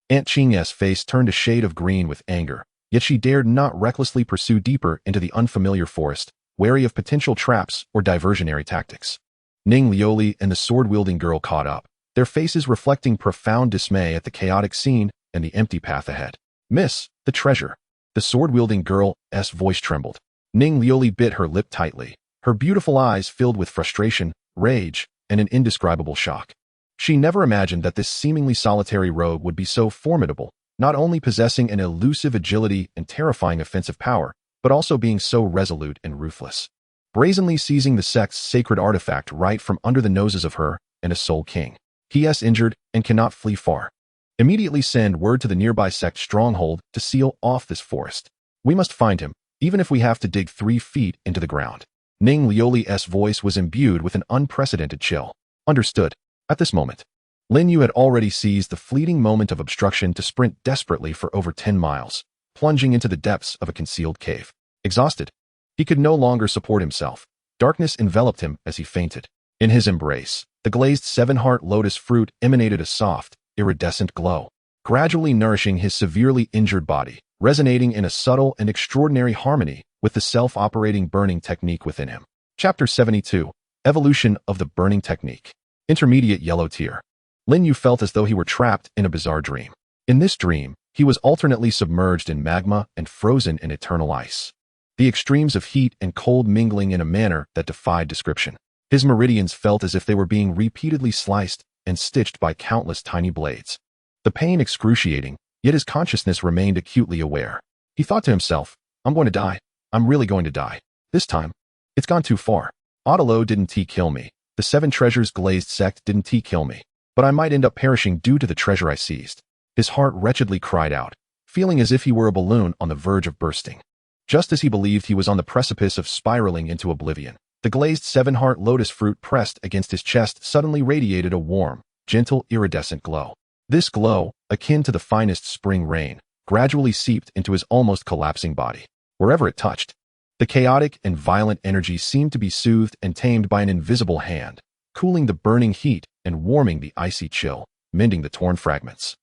Aunt Qing's face turned a shade of green with anger, yet she dared not recklessly pursue deeper into the unfamiliar forest, wary of potential traps or diversionary tactics. Ning Liuli and the sword-wielding girl caught up, their faces reflecting profound dismay at the chaotic scene and the empty path ahead. Miss, the treasure. The sword-wielding girl's voice trembled. Ning Liuli bit her lip tightly, her beautiful eyes filled with frustration, rage, and an indescribable shock. She never imagined that this seemingly solitary rogue would be so formidable, not only possessing an elusive agility and terrifying offensive power, but also being so resolute and ruthless. Brazenly seizing the sect's sacred artifact right from under the noses of her and a soul king. He is injured and cannot flee far. Immediately send word to the nearby sect stronghold to seal off this forest. We must find him, even if we have to dig 3 feet into the ground. Ning Liuli's voice was imbued with an unprecedented chill. Understood. At this moment, Lin Yu had already seized the fleeting moment of obstruction to sprint desperately for over 10 miles, plunging into the depths of a concealed cave. Exhausted, he could no longer support himself. Darkness enveloped him as he fainted. In his embrace, the glazed 7-heart lotus fruit emanated a soft, iridescent glow, gradually nourishing his severely injured body, resonating in a subtle and extraordinary harmony with the self-operating burning technique within him. Chapter 72. Evolution of the Burning Technique. Intermediate Yellow Tier. Lin Yu felt as though he were trapped in a bizarre dream. In this dream, he was alternately submerged in magma and frozen in eternal ice. The extremes of heat and cold mingling in a manner that defied description. His meridians felt as if they were being repeatedly sliced and stitched by countless tiny blades. The pain excruciating, yet his consciousness remained acutely aware. He thought to himself, I'm going to die. I'm really going to die. This time, it's gone too far. Douluo didn't kill me. The 7 treasures glazed sect didn't kill me. But I might end up perishing due to the treasure I seized. His heart wretchedly cried out, feeling as if he were a balloon on the verge of bursting. Just as he believed he was on the precipice of spiraling into oblivion, the glazed 7-heart lotus fruit pressed against his chest suddenly radiated a warm, gentle, iridescent glow. This glow, akin to the finest spring rain, gradually seeped into his almost collapsing body. Wherever it touched, the chaotic and violent energy seemed to be soothed and tamed by an invisible hand, cooling the burning heat and warming the icy chill, mending the torn fragments.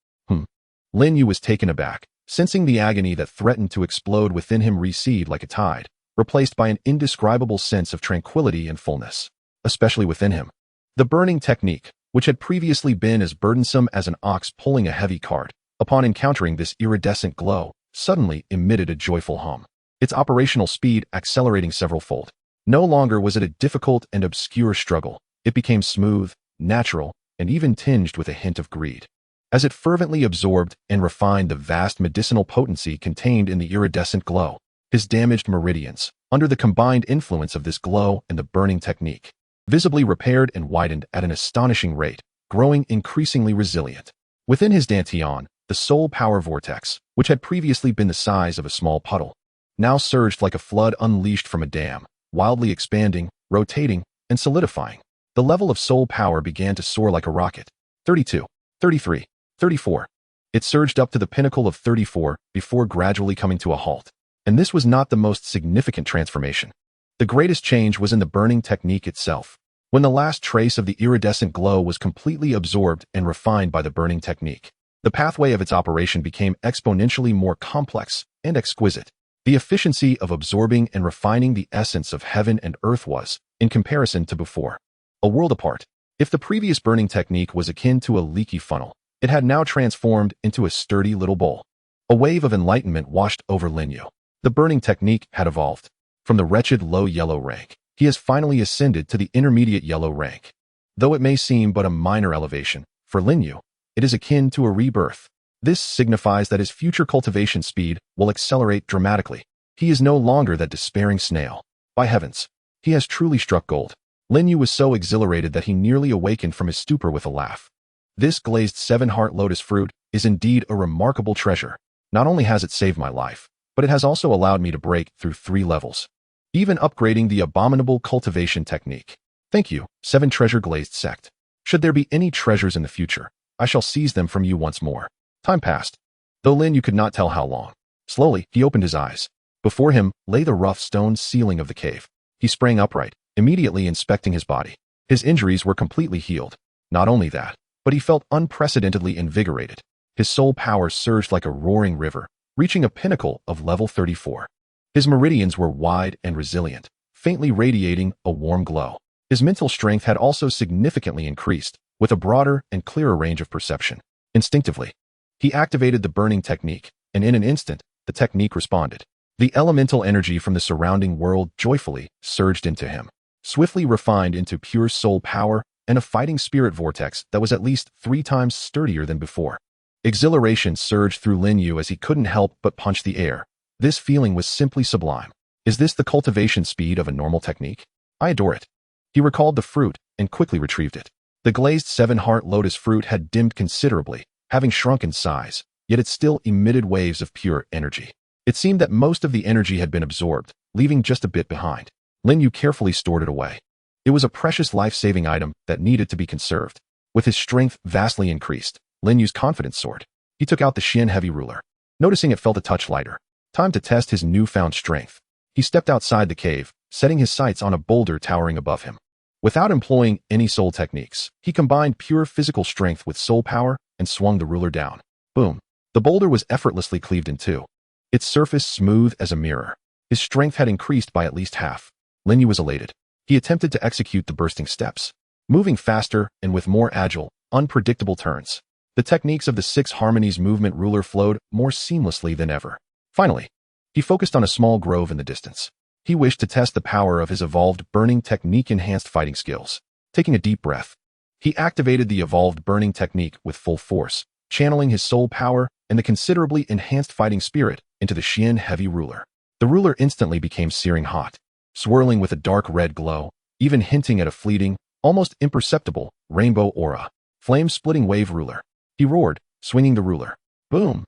Lin Yu was taken aback, sensing the agony that threatened to explode within him recede like a tide, replaced by an indescribable sense of tranquility and fullness. Especially within him, the burning technique, which had previously been as burdensome as an ox pulling a heavy cart, upon encountering this iridescent glow, suddenly emitted a joyful hum, its operational speed accelerating several-fold. No longer was it a difficult and obscure struggle. It became smooth, natural, and even tinged with a hint of greed. As it fervently absorbed and refined the vast medicinal potency contained in the iridescent glow, his damaged meridians, under the combined influence of this glow and the burning technique, visibly repaired and widened at an astonishing rate, growing increasingly resilient. Within his dantian, the soul power vortex, which had previously been the size of a small puddle, now surged like a flood unleashed from a dam, wildly expanding, rotating, and solidifying. The level of soul power began to soar like a rocket. 32, 33, 34. It surged up to the pinnacle of 34 before gradually coming to a halt. And this was not the most significant transformation. The greatest change was in the burning technique itself. When the last trace of the iridescent glow was completely absorbed and refined by the burning technique, the pathway of its operation became exponentially more complex and exquisite. The efficiency of absorbing and refining the essence of heaven and earth was, in comparison to before, a world apart. If the previous burning technique was akin to a leaky funnel, it had now transformed into a sturdy little bowl. A wave of enlightenment washed over Lin Yu. The burning technique had evolved. From the wretched low yellow rank, he has finally ascended to the intermediate yellow rank. Though it may seem but a minor elevation, for Lin Yu, it is akin to a rebirth. This signifies that his future cultivation speed will accelerate dramatically. He is no longer that despairing snail. By heavens, he has truly struck gold. Lin Yu was so exhilarated that he nearly awakened from his stupor with a laugh. This glazed 7-heart lotus fruit is indeed a remarkable treasure. Not only has it saved my life, but it has also allowed me to break through 3 levels, even upgrading the abominable cultivation technique. Thank you, 7 treasure glazed sect. Should there be any treasures in the future, I shall seize them from you once more. Time passed, though Lin Yu could not tell how long. Slowly, he opened his eyes. Before him lay the rough stone ceiling of the cave. He sprang upright, immediately inspecting his body. His injuries were completely healed. Not only that, but he felt unprecedentedly invigorated. His soul power surged like a roaring river, reaching a pinnacle of level 34. His meridians were wide and resilient, faintly radiating a warm glow. His mental strength had also significantly increased, with a broader and clearer range of perception. Instinctively, he activated the burning technique, and in an instant, the technique responded. The elemental energy from the surrounding world joyfully surged into him, swiftly refined into pure soul power and a fighting spirit vortex that was at least 3 times sturdier than before. Exhilaration surged through Lin Yu as he couldn't help but punch the air. This feeling was simply sublime. Is this the cultivation speed of a normal technique? I adore it. He recalled the fruit and quickly retrieved it. The glazed 7-heart lotus fruit had dimmed considerably, having shrunk in size, yet it still emitted waves of pure energy. It seemed that most of the energy had been absorbed, leaving just a bit behind. Lin Yu carefully stored it away. It was a precious life-saving item that needed to be conserved. With his strength vastly increased, Lin Yu's confidence soared. He took out the Xian heavy ruler. Noticing it felt a touch lighter. Time to test his newfound strength. He stepped outside the cave, setting his sights on a boulder towering above him. Without employing any soul techniques, he combined pure physical strength with soul power and swung the ruler down. Boom. The boulder was effortlessly cleaved in two, its surface smooth as a mirror. His strength had increased by at least half. Lin Yu was elated. He attempted to execute the bursting steps, moving faster and with more agile, unpredictable turns. The techniques of the 6 harmonies movement ruler flowed more seamlessly than ever. Finally, he focused on a small grove in the distance. He wished to test the power of his evolved burning technique-enhanced fighting skills. Taking a deep breath, he activated the evolved burning technique with full force, channeling his soul power and the considerably enhanced fighting spirit into the Xian heavy ruler. The ruler instantly became searing hot, swirling with a dark red glow, even hinting at a fleeting, almost imperceptible, rainbow aura. Flame-splitting wave ruler. He roared, swinging the ruler. Boom!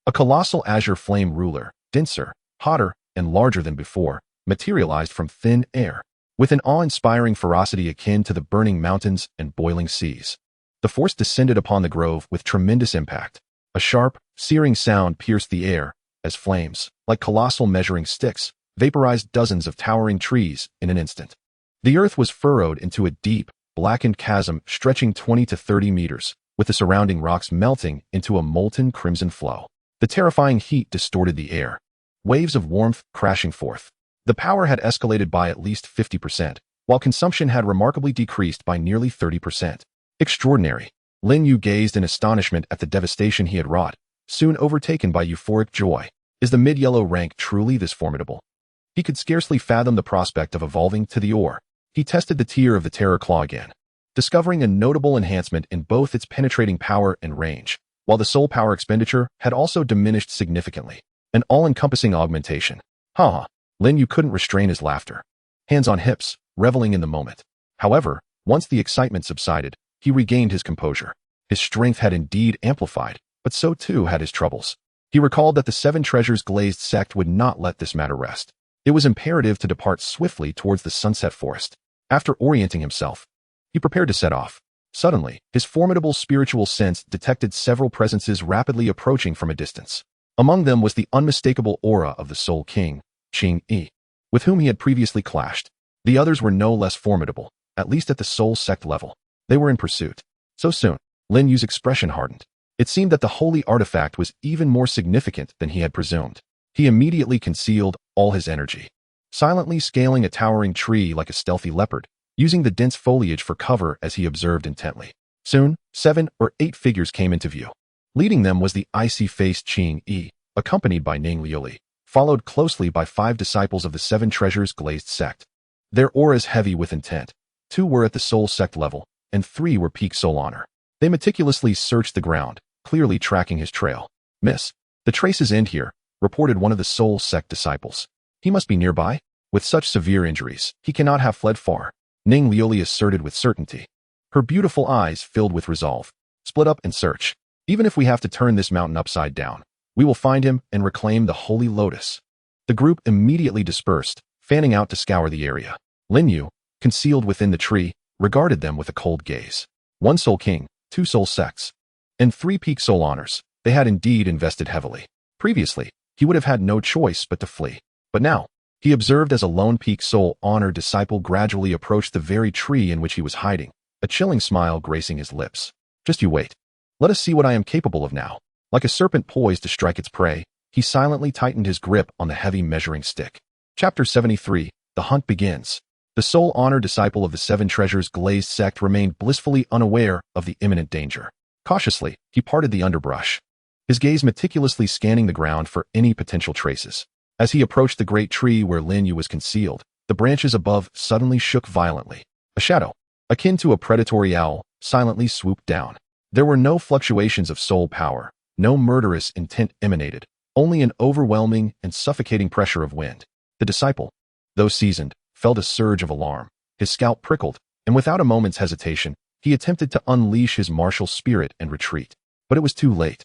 A colossal azure flame ruler, denser, hotter, and larger than before, materialized from thin air, with an awe-inspiring ferocity akin to the burning mountains and boiling seas. The force descended upon the grove with tremendous impact. A sharp, searing sound pierced the air, as flames, like colossal measuring sticks, vaporized dozens of towering trees in an instant. The earth was furrowed into a deep, blackened chasm stretching 20 to 30 meters, with the surrounding rocks melting into a molten crimson flow. The terrifying heat distorted the air, waves of warmth crashing forth. The power had escalated by at least 50%, while consumption had remarkably decreased by nearly 30%. Extraordinary. Lin Yu gazed in astonishment at the devastation he had wrought, soon overtaken by euphoric joy. Is the mid-yellow rank truly this formidable? He could scarcely fathom the prospect of evolving to the ore. He tested the tier of the Terror Claw again, discovering a notable enhancement in both its penetrating power and range, while the soul power expenditure had also diminished significantly. An all-encompassing augmentation. Ha! Lin Yu couldn't restrain his laughter, hands on hips, reveling in the moment. However, once the excitement subsided, he regained his composure. His strength had indeed amplified, but so too had his troubles. He recalled that the 7 Treasures glazed sect would not let this matter rest. It was imperative to depart swiftly towards the sunset forest. After orienting himself, he prepared to set off. Suddenly, his formidable spiritual sense detected several presences rapidly approaching from a distance. Among them was the unmistakable aura of the Soul King, Qing Yi, with whom he had previously clashed. The others were no less formidable, at least at the soul sect level. They were in pursuit. So soon, Lin Yu's expression hardened. It seemed that the holy artifact was even more significant than he had presumed. He immediately concealed all his energy, silently scaling a towering tree like a stealthy leopard, using the dense foliage for cover as he observed intently. Soon, 7 or 8 figures came into view. Leading them was the icy-faced Qing Yi, accompanied by Ning Liuli, followed closely by 5 disciples of the 7 Treasures glazed sect. Their auras heavy with intent. 2 were at the soul sect level, and 3 were peak soul honor. They meticulously searched the ground, clearly tracking his trail. Miss, the traces end here, reported one of the soul sect disciples. He must be nearby. With such severe injuries, he cannot have fled far, Ning Liuli asserted with certainty. Her beautiful eyes filled with resolve. Split up and search. Even if we have to turn this mountain upside down, we will find him and reclaim the holy lotus. The group immediately dispersed, fanning out to scour the area. Lin Yu, concealed within the tree, regarded them with a cold gaze. 1 soul king, 2 soul sects, and 3 peak soul honors. They had indeed invested heavily. Previously, he would have had no choice but to flee. But now, he observed as a lone peak soul honor disciple gradually approached the very tree in which he was hiding, a chilling smile gracing his lips. Just you wait. Let us see what I am capable of now. Like a serpent poised to strike its prey, he silently tightened his grip on the heavy measuring stick. Chapter 73, The Hunt Begins. The soul honor disciple of the 7 Treasures glazed sect remained blissfully unaware of the imminent danger. Cautiously, he parted the underbrush, his gaze meticulously scanning the ground for any potential traces. As he approached the great tree where Lin Yu was concealed, the branches above suddenly shook violently. A shadow, akin to a predatory owl, silently swooped down. There were no fluctuations of soul power, no murderous intent emanated, only an overwhelming and suffocating pressure of wind. The disciple, though seasoned, felt a surge of alarm. His scalp prickled, and without a moment's hesitation, he attempted to unleash his martial spirit and retreat. But it was too late.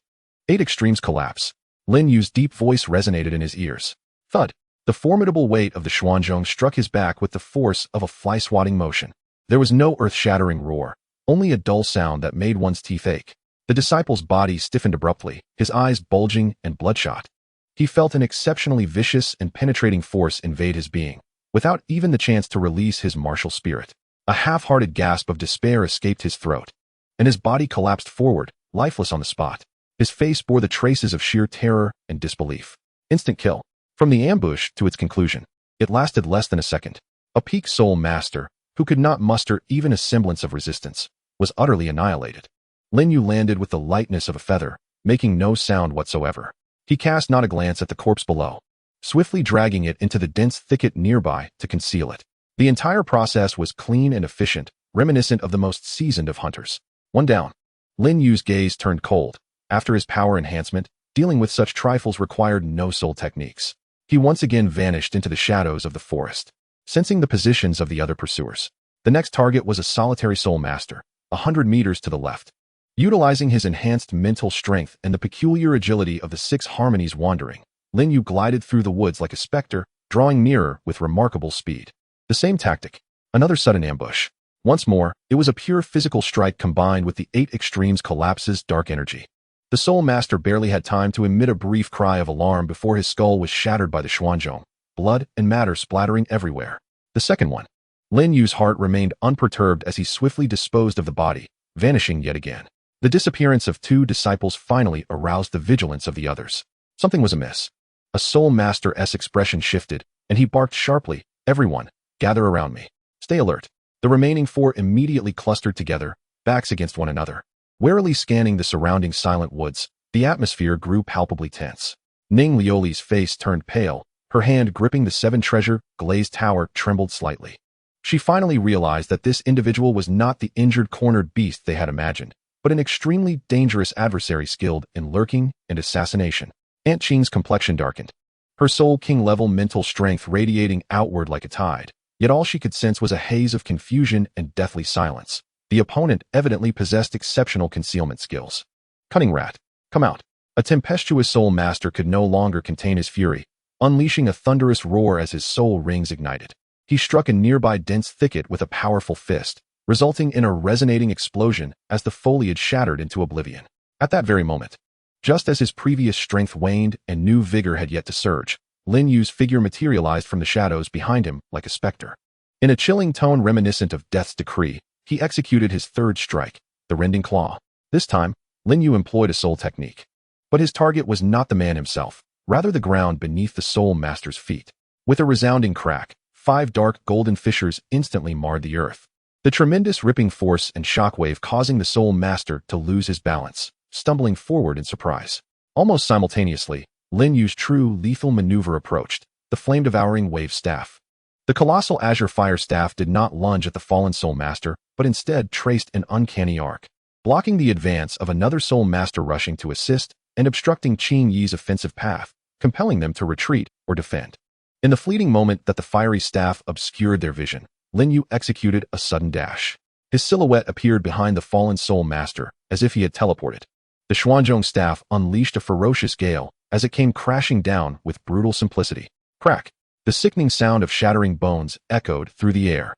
8 extremes collapse. Lin Yu's deep voice resonated in his ears. Thud. The formidable weight of the Xuanzhong struck his back with the force of a fly-swatting motion. There was no earth-shattering roar, only a dull sound that made one's teeth ache. The disciple's body stiffened abruptly, his eyes bulging and bloodshot. He felt an exceptionally vicious and penetrating force invade his being, without even the chance to release his martial spirit. A half-hearted gasp of despair escaped his throat, and his body collapsed forward, lifeless on the spot. His face bore the traces of sheer terror and disbelief. Instant kill. From the ambush to its conclusion, it lasted less than a second. A peak soul master, who could not muster even a semblance of resistance, was utterly annihilated. Lin Yu landed with the lightness of a feather, making no sound whatsoever. He cast not a glance at the corpse below, swiftly dragging it into the dense thicket nearby to conceal it. The entire process was clean and efficient, reminiscent of the most seasoned of hunters. One down. Lin Yu's gaze turned cold. After his power enhancement, dealing with such trifles required no soul techniques. He once again vanished into the shadows of the forest, sensing the positions of the other pursuers. The next target was a solitary soul master, 100 meters to the left. Utilizing his enhanced mental strength and the peculiar agility of the 6 harmonies wandering, Lin Yu glided through the woods like a specter, drawing nearer with remarkable speed. The same tactic. Another sudden ambush. Once more, it was a pure physical strike combined with the 8 extremes collapse's dark energy. The soul master barely had time to emit a brief cry of alarm before his skull was shattered by the Xuanzhong, blood and matter splattering everywhere. The second one. Lin Yu's heart remained unperturbed as he swiftly disposed of the body, vanishing yet again. The disappearance of 2 disciples finally aroused the vigilance of the others. Something was amiss. A soul master's expression shifted, and he barked sharply, "Everyone, gather around me. Stay alert." The remaining 4 immediately clustered together, backs against one another. Warily scanning the surrounding silent woods, the atmosphere grew palpably tense. Ning Lioli's face turned pale, her hand gripping the 7 treasure glazed tower trembled slightly. She finally realized that this individual was not the injured cornered beast they had imagined, but an extremely dangerous adversary skilled in lurking and assassination. Aunt Qing's complexion darkened, her soul king-level mental strength radiating outward like a tide, yet all she could sense was a haze of confusion and deathly silence. The opponent evidently possessed exceptional concealment skills. Cunning rat, come out. A tempestuous soul master could no longer contain his fury, unleashing a thunderous roar as his soul rings ignited. He struck a nearby dense thicket with a powerful fist, resulting in a resonating explosion as the foliage shattered into oblivion. At that very moment, just as his previous strength waned and new vigor had yet to surge, Lin Yu's figure materialized from the shadows behind him like a specter. In a chilling tone reminiscent of death's decree, he executed his 3rd strike, the rending claw. This time, Lin Yu employed a soul technique. But his target was not the man himself, rather the ground beneath the soul master's feet. With a resounding crack, 5 dark golden fissures instantly marred the earth. The tremendous ripping force and shockwave causing the soul master to lose his balance, stumbling forward in surprise. Almost simultaneously, Lin Yu's true lethal maneuver approached, the flame-devouring wave staff. The colossal azure fire staff did not lunge at the fallen soul master, but instead traced an uncanny arc, blocking the advance of another soul master rushing to assist and obstructing Qing Yi's offensive path, compelling them to retreat or defend. In the fleeting moment that the fiery staff obscured their vision, Lin Yu executed a sudden dash. His silhouette appeared behind the fallen soul master, as if he had teleported. The Xuanzhong staff unleashed a ferocious gale as it came crashing down with brutal simplicity. Crack! The sickening sound of shattering bones echoed through the air.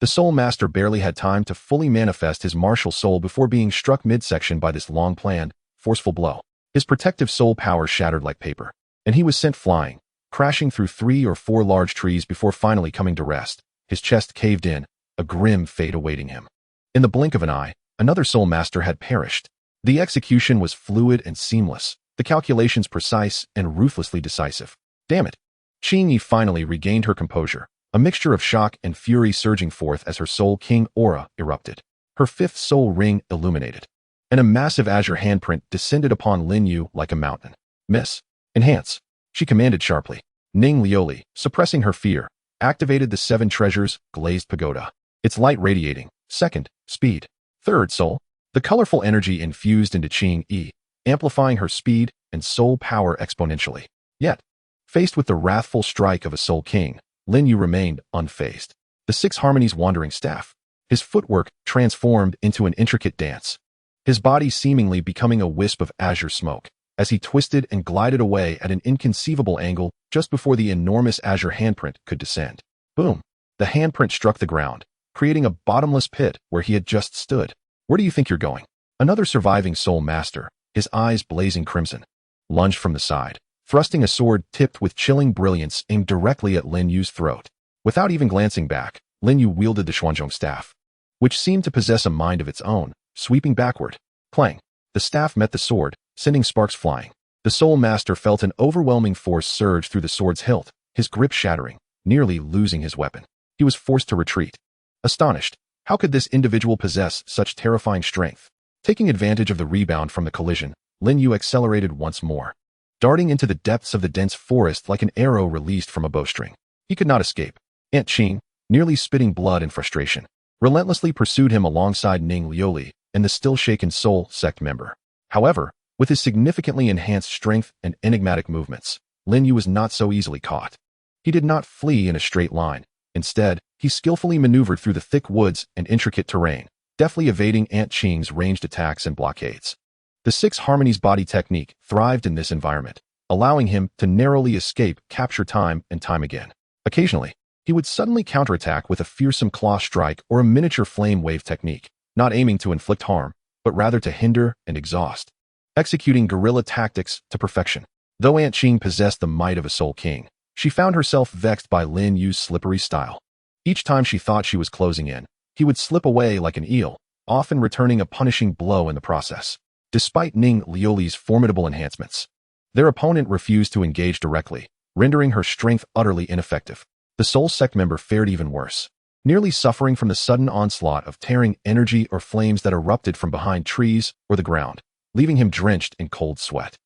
The soul master barely had time to fully manifest his martial soul before being struck midsection by this long-planned, forceful blow. His protective soul power shattered like paper, and he was sent flying, crashing through 3 or 4 large trees before finally coming to rest, his chest caved in, a grim fate awaiting him. In the blink of an eye, another soul master had perished. The execution was fluid and seamless, the calculations precise and ruthlessly decisive. Damn it! Qing Yi finally regained her composure, a mixture of shock and fury surging forth as her soul king aura erupted. Her 5th soul ring illuminated. and a massive azure handprint descended upon Lin Yu like a mountain. Miss. Enhance. She commanded sharply. Ning Lioli, suppressing her fear, activated the 7 treasures, glazed pagoda. Its light radiating. Second, speed. Third, soul. The colorful energy infused into Qing Yi, amplifying her speed and soul power exponentially. Yet, faced with the wrathful strike of a soul king, Lin Yu remained unfazed. The 6 harmonies wandering staff. His footwork transformed into an intricate dance, his body seemingly becoming a wisp of azure smoke, as he twisted and glided away at an inconceivable angle just before the enormous azure handprint could descend. Boom! The handprint struck the ground, creating a bottomless pit where he had just stood. Where do you think you're going? Another surviving soul master, his eyes blazing crimson, lunged from the side, thrusting a sword tipped with chilling brilliance aimed directly at Lin Yu's throat. Without even glancing back, Lin Yu wielded the Xuanzhong staff, which seemed to possess a mind of its own, sweeping backward. Clang! The staff met the sword, sending sparks flying. The soul master felt an overwhelming force surge through the sword's hilt, his grip shattering, nearly losing his weapon. He was forced to retreat. Astonished, how could this individual possess such terrifying strength? Taking advantage of the rebound from the collision, Lin Yu accelerated once more, darting into the depths of the dense forest like an arrow released from a bowstring. He could not escape. Aunt Qing, nearly spitting blood in frustration, relentlessly pursued him alongside Ning Lioli and the still-shaken soul sect member. However, with his significantly enhanced strength and enigmatic movements, Lin Yu was not so easily caught. He did not flee in a straight line. Instead, he skillfully maneuvered through the thick woods and intricate terrain, deftly evading Aunt Qing's ranged attacks and blockades. The 6 harmonies body technique thrived in this environment, allowing him to narrowly escape capture time and time again. Occasionally, he would suddenly counterattack with a fearsome claw strike or a miniature flame wave technique, not aiming to inflict harm, but rather to hinder and exhaust, executing guerrilla tactics to perfection. Though Aunt Qing possessed the might of a soul king, she found herself vexed by Lin Yu's slippery style. Each time she thought she was closing in, he would slip away like an eel, often returning a punishing blow in the process. Despite Ning Lioli's formidable enhancements, their opponent refused to engage directly, rendering her strength utterly ineffective. The soul sect member fared even worse, nearly suffering from the sudden onslaught of tearing energy or flames that erupted from behind trees or the ground, leaving him drenched in cold sweat.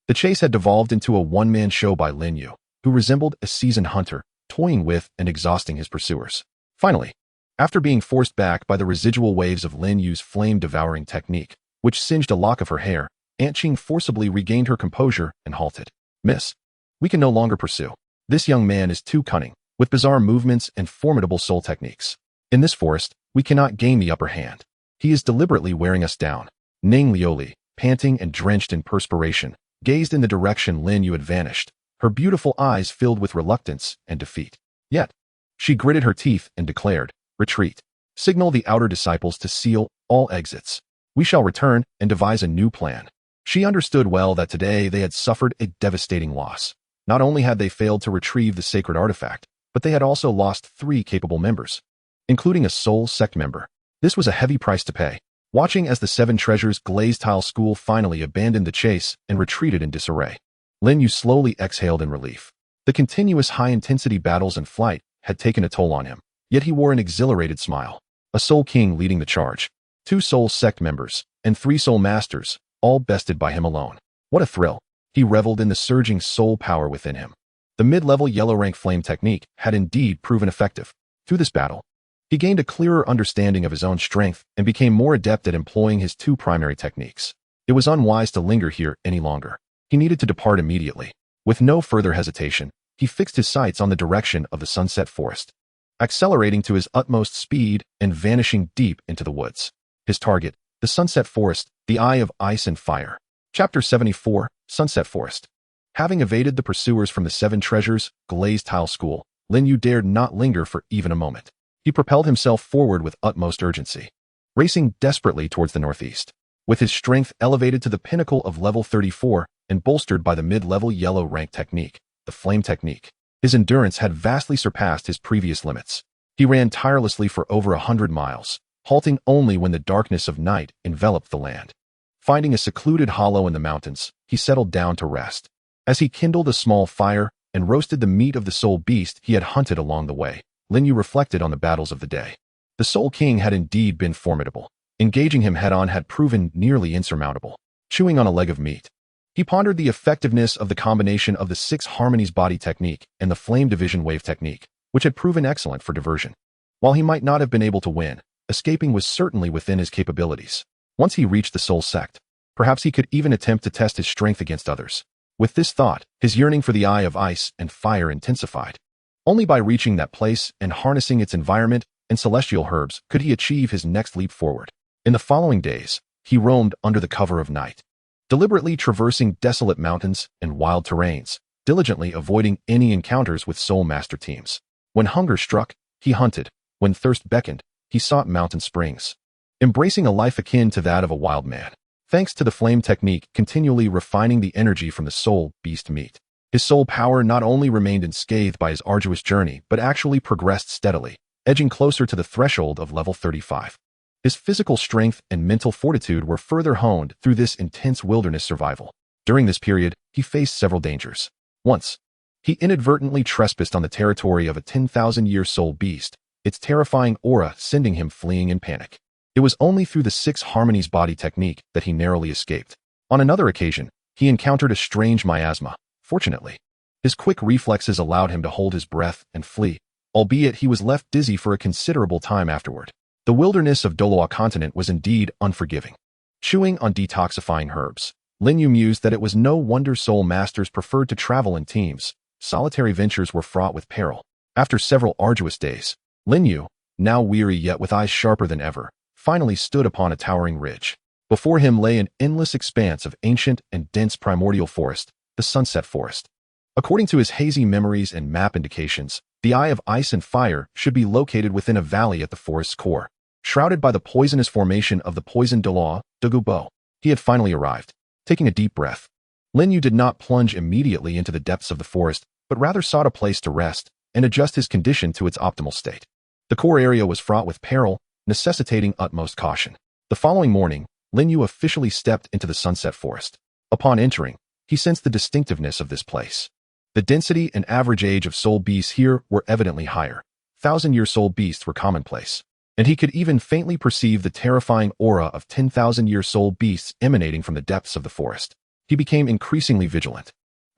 The chase had devolved into a one-man show by Lin Yu, who resembled a seasoned hunter, toying with and exhausting his pursuers. Finally, after being forced back by the residual waves of Lin Yu's flame-devouring technique, which singed a lock of her hair, Aunt Qing forcibly regained her composure and halted. Miss, we can no longer pursue. This young man is too cunning, with bizarre movements and formidable soul techniques. In this forest, we cannot gain the upper hand. He is deliberately wearing us down. Ning Lioli, panting and drenched in perspiration, gazed in the direction Lin Yu had vanished, her beautiful eyes filled with reluctance and defeat. Yet, she gritted her teeth and declared, "Retreat. Signal the outer disciples to seal all exits. We shall return and devise a new plan." She understood well that today they had suffered a devastating loss. Not only had they failed to retrieve the sacred artifact, but they had also lost 3 capable members, including a soul sect member. This was a heavy price to pay. Watching as the 7 treasures glazed tile school finally abandoned the chase and retreated in disarray, Lin Yu slowly exhaled in relief. The continuous high-intensity battles and flight had taken a toll on him, yet he wore an exhilarated smile. A soul king leading the charge, 2 soul sect members, and 3 soul masters, all bested by him alone. What a thrill! He reveled in the surging soul power within him. The mid-level yellow rank flame technique had indeed proven effective. Through this battle, he gained a clearer understanding of his own strength and became more adept at employing his 2 primary techniques. It was unwise to linger here any longer. He needed to depart immediately. With no further hesitation, he fixed his sights on the direction of the sunset forest, accelerating to his utmost speed and vanishing deep into the woods. His target, the sunset forest, the eye of ice and fire. Chapter 74, Sunset Forest. Having evaded the pursuers from the 7 treasures, glazed tile school, Lin Yu dared not linger for even a moment. He propelled himself forward with utmost urgency, racing desperately towards the northeast. With his strength elevated to the pinnacle of level 34 and bolstered by the mid-level yellow rank technique, the flame technique, his endurance had vastly surpassed his previous limits. He ran tirelessly for over 100 miles, halting only when the darkness of night enveloped the land. Finding a secluded hollow in the mountains, he settled down to rest. As he kindled a small fire and roasted the meat of the soul beast he had hunted along the way, Lin Yu reflected on the battles of the day. The Soul King had indeed been formidable, Engaging him head-on had proven nearly insurmountable. Chewing on a leg of meat, he pondered the effectiveness of the combination of the 6 harmonies body technique and the flame division wave technique, which had proven excellent for diversion. While he might not have been able to win, escaping was certainly within his capabilities. Once he reached the soul sect, perhaps he could even attempt to test his strength against others. With this thought, his yearning for the eye of ice and fire intensified. Only by reaching that place and harnessing its environment and celestial herbs could he achieve his next leap forward. In the following days, he roamed under the cover of night, deliberately traversing desolate mountains and wild terrains, diligently avoiding any encounters with soul master teams. When hunger struck, he hunted. When thirst beckoned, he sought mountain springs, embracing a life akin to that of a wild man. Thanks to the flame technique continually refining the energy from the soul beast meat, his soul power not only remained unscathed by his arduous journey but actually progressed steadily, edging closer to the threshold of level 35. His physical strength and mental fortitude were further honed through this intense wilderness survival. During this period, he faced several dangers. Once, he inadvertently trespassed on the territory of a 10,000-year soul beast, its terrifying aura sending him fleeing in panic. It was only through the 6 harmonies body technique that he narrowly escaped. On another occasion, he encountered a strange miasma. Fortunately, his quick reflexes allowed him to hold his breath and flee, albeit he was left dizzy for a considerable time afterward. The wilderness of Douluo continent was indeed unforgiving. Chewing on detoxifying herbs, Lin mused that it was no wonder soul masters preferred to travel in teams. Solitary ventures were fraught with peril. After several arduous days, Lin, now weary yet with eyes sharper than ever, finally stood upon a towering ridge. Before him lay an endless expanse of ancient and dense primordial forest, the Sunset Forest. According to his hazy memories and map indications, the Eye of Ice and Fire should be located within a valley at the forest's core, shrouded by the poisonous formation of the poison Douluo Dalu. He had finally arrived. Taking a deep breath, Lin did not plunge immediately into the depths of the forest, but rather sought a place to rest and adjust his condition to its optimal state. The core area was fraught with peril, necessitating utmost caution. The following morning, Lin officially stepped into the Sunset Forest. Upon entering, he sensed the distinctiveness of this place. The density and average age of soul beasts here were evidently higher. 1,000-year soul beasts were commonplace, and he could even faintly perceive the terrifying aura of 10,000-year soul beasts emanating from the depths of the forest. He became increasingly vigilant,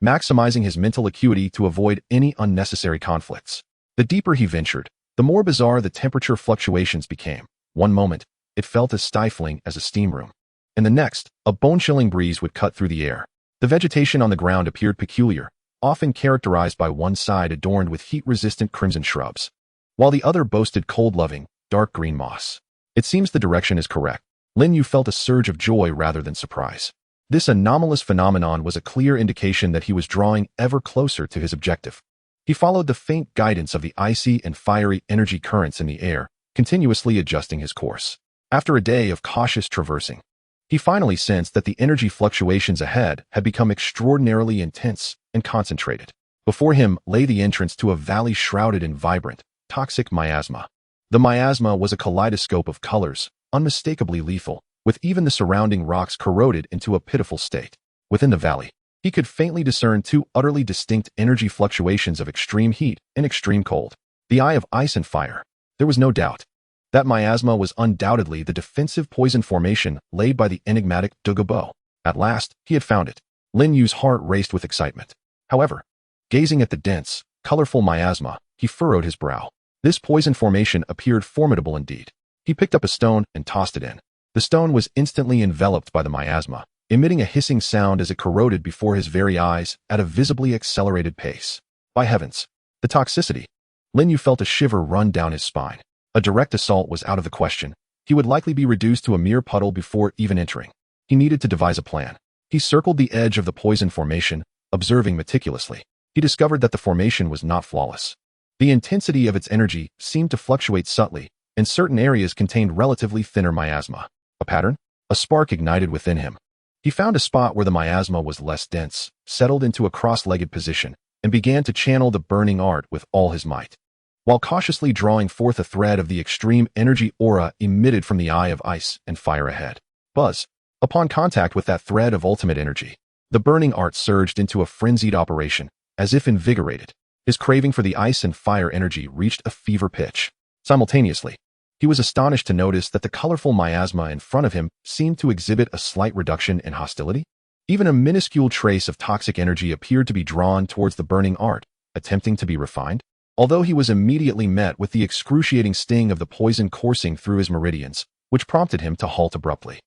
maximizing his mental acuity to avoid any unnecessary conflicts. The deeper he ventured, the more bizarre the temperature fluctuations became. One moment, it felt as stifling as a steam room. In the next, a bone-chilling breeze would cut through the air. The vegetation on the ground appeared peculiar, often characterized by one side adorned with heat-resistant crimson shrubs, while the other boasted cold-loving, dark green moss. It seems the direction is correct. Lin felt a surge of joy rather than surprise. This anomalous phenomenon was a clear indication that he was drawing ever closer to his objective. He followed the faint guidance of the icy and fiery energy currents in the air, continuously adjusting his course. After a day of cautious traversing, he finally sensed that the energy fluctuations ahead had become extraordinarily intense and concentrated. Before him lay the entrance to a valley shrouded in vibrant, toxic miasma. The miasma was a kaleidoscope of colors, unmistakably lethal, with even the surrounding rocks corroded into a pitiful state. Within the valley, he could faintly discern 2 utterly distinct energy fluctuations of extreme heat and extreme cold. The Eye of Ice and Fire. There was no doubt. That miasma was undoubtedly the defensive poison formation laid by the enigmatic Dalu. At last, he had found it. Lin's heart raced with excitement. However, gazing at the dense, colorful miasma, he furrowed his brow. This poison formation appeared formidable indeed. He picked up a stone and tossed it in. The stone was instantly enveloped by the miasma, emitting a hissing sound as it corroded before his very eyes at a visibly accelerated pace. By heavens! The toxicity! Lin felt a shiver run down his spine. A direct assault was out of the question. He would likely be reduced to a mere puddle before even entering. He needed to devise a plan. He circled the edge of the poison formation, observing meticulously. He discovered that the formation was not flawless. The intensity of its energy seemed to fluctuate subtly, and certain areas contained relatively thinner miasma. A pattern? A spark ignited within him. He found a spot where the miasma was less dense, settled into a cross-legged position, and began to channel the burning art with all his might, while cautiously drawing forth a thread of the extreme energy aura emitted from the Eye of Ice and Fire ahead. Buzz! Upon contact with that thread of ultimate energy, the burning art surged into a frenzied operation, as if invigorated. His craving for the ice and fire energy reached a fever pitch. Simultaneously, He was astonished to notice that the colorful miasma in front of him seemed to exhibit a slight reduction in hostility. Even a minuscule trace of toxic energy appeared to be drawn towards the burning art, attempting to be refined. Although he was immediately met with the excruciating sting of the poison coursing through his meridians, which prompted him to halt abruptly.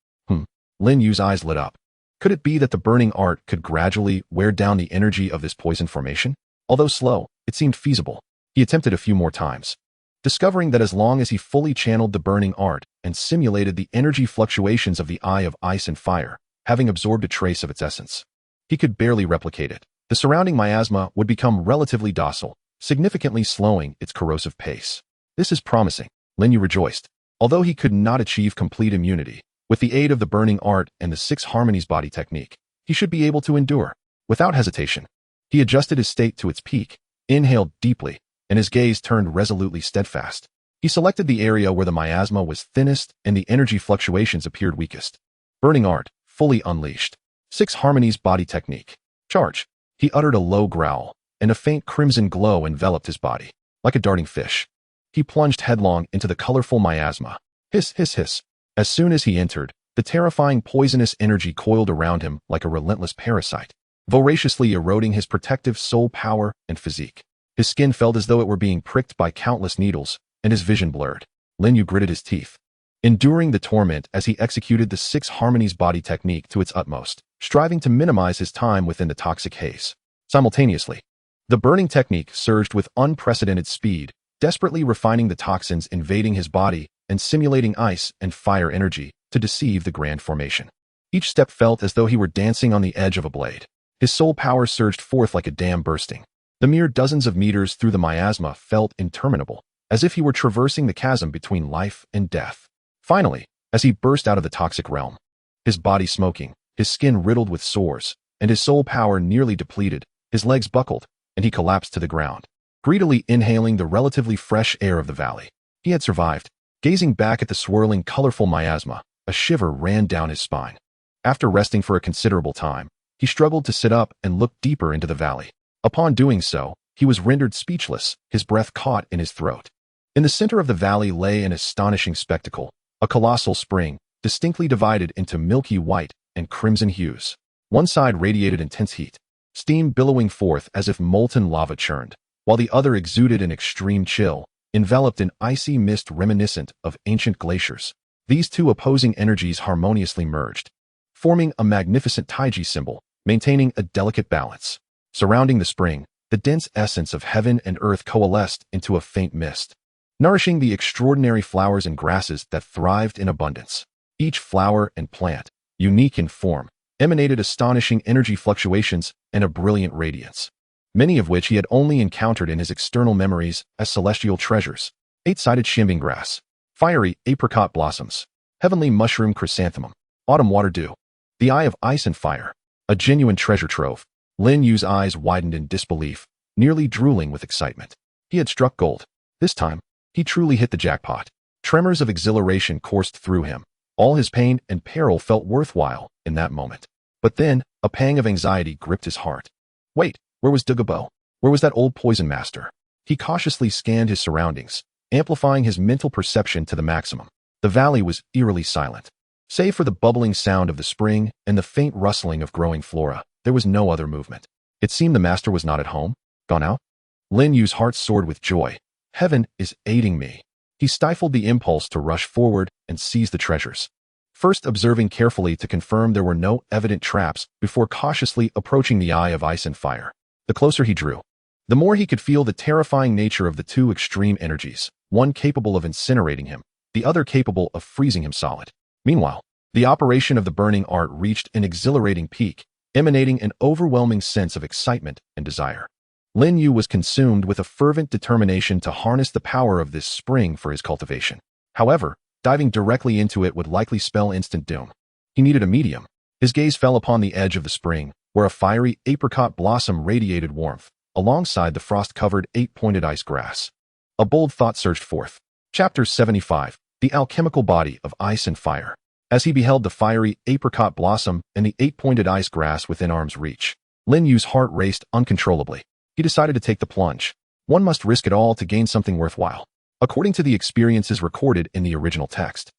Lin Yu's eyes lit up. Could it be that the burning art could gradually wear down the energy of this poison formation? Although slow, it seemed feasible. He attempted a few more times, discovering that as long as he fully channeled the burning art and simulated the energy fluctuations of the Eye of Ice and Fire, having absorbed a trace of its essence, he could barely replicate it. The surrounding miasma would become relatively docile, significantly slowing its corrosive pace. This is promising, Lin Yu rejoiced. Although he could not achieve complete immunity, with the aid of the burning art and the 6 harmonies body technique, he should be able to endure. Without hesitation, he adjusted his state to its peak, inhaled deeply, and his gaze turned resolutely steadfast. He selected the area where the miasma was thinnest and the energy fluctuations appeared weakest. Burning art, fully unleashed. 6 harmonies body technique. Charge. He uttered a low growl, and a faint crimson glow enveloped his body. Like a darting fish, he plunged headlong into the colorful miasma. Hiss, hiss, hiss. As soon as he entered, the terrifying poisonous energy coiled around him like a relentless parasite, voraciously eroding his protective soul power and physique. His skin felt as though it were being pricked by countless needles, and his vision blurred. Lin Yu gritted his teeth, enduring the torment as he executed the 6 harmonies body technique to its utmost, striving to minimize his time within the toxic haze. Simultaneously, the burning technique surged with unprecedented speed, desperately refining the toxins invading his body and simulating ice and fire energy to deceive the grand formation. Each step felt as though he were dancing on the edge of a blade. His soul power surged forth like a dam bursting. The mere dozens of meters through the miasma felt interminable, as if he were traversing the chasm between life and death. Finally, as he burst out of the toxic realm, his body smoking, his skin riddled with sores, and his soul power nearly depleted, his legs buckled, and he collapsed to the ground, greedily inhaling the relatively fresh air of the valley. He had survived. Gazing back at the swirling, colorful miasma, a shiver ran down his spine. After resting for a considerable time, he struggled to sit up and look deeper into the valley. Upon doing so, he was rendered speechless, his breath caught in his throat. In the center of the valley lay an astonishing spectacle, a colossal spring, distinctly divided into milky white and crimson hues. One side radiated intense heat, steam billowing forth as if molten lava churned, while the other exuded an extreme chill, enveloped in icy mist reminiscent of ancient glaciers. These two opposing energies harmoniously merged, forming a magnificent Taiji symbol, maintaining a delicate balance. Surrounding the spring, the dense essence of heaven and earth coalesced into a faint mist, nourishing the extraordinary flowers and grasses that thrived in abundance. Each flower and plant, unique in form, emanated astonishing energy fluctuations and a brilliant radiance, many of which he had only encountered in his external memories as celestial treasures. 8-sided shimbing grass, fiery apricot blossoms, heavenly mushroom chrysanthemum, autumn water dew, the Eye of Ice and Fire, a genuine treasure trove. Lin Yu's eyes widened in disbelief, nearly drooling with excitement. He had struck gold. This time, he truly hit the jackpot. Tremors of exhilaration coursed through him. All his pain and peril felt worthwhile in that moment. But then, a pang of anxiety gripped his heart. Wait, where was Douluo? Where was that old poison master? He cautiously scanned his surroundings, amplifying his mental perception to the maximum. The valley was eerily silent. Save for the bubbling sound of the spring and the faint rustling of growing flora, there was no other movement. It seemed the master was not at home, gone out. Lin Yu's heart soared with joy. Heaven is aiding me. He stifled the impulse to rush forward and seize the treasures, first observing carefully to confirm there were no evident traps before cautiously approaching the Eye of Ice and Fire. The closer he drew, the more he could feel the terrifying nature of the two extreme energies, one capable of incinerating him, the other capable of freezing him solid. Meanwhile, the operation of the burning art reached an exhilarating peak, emanating an overwhelming sense of excitement and desire. Lin Yu was consumed with a fervent determination to harness the power of this spring for his cultivation. However, diving directly into it would likely spell instant doom. He needed a medium. His gaze fell upon the edge of the spring, where a fiery apricot blossom radiated warmth, alongside the frost-covered 8-pointed ice grass. A bold thought surged forth. Chapter 75, The Alchemical Body of Ice and Fire. As he beheld the fiery apricot blossom and the 8-pointed ice grass within arm's reach, Lin Yu's heart raced uncontrollably. He decided to take the plunge. One must risk it all to gain something worthwhile. according to the experiences recorded in the original text.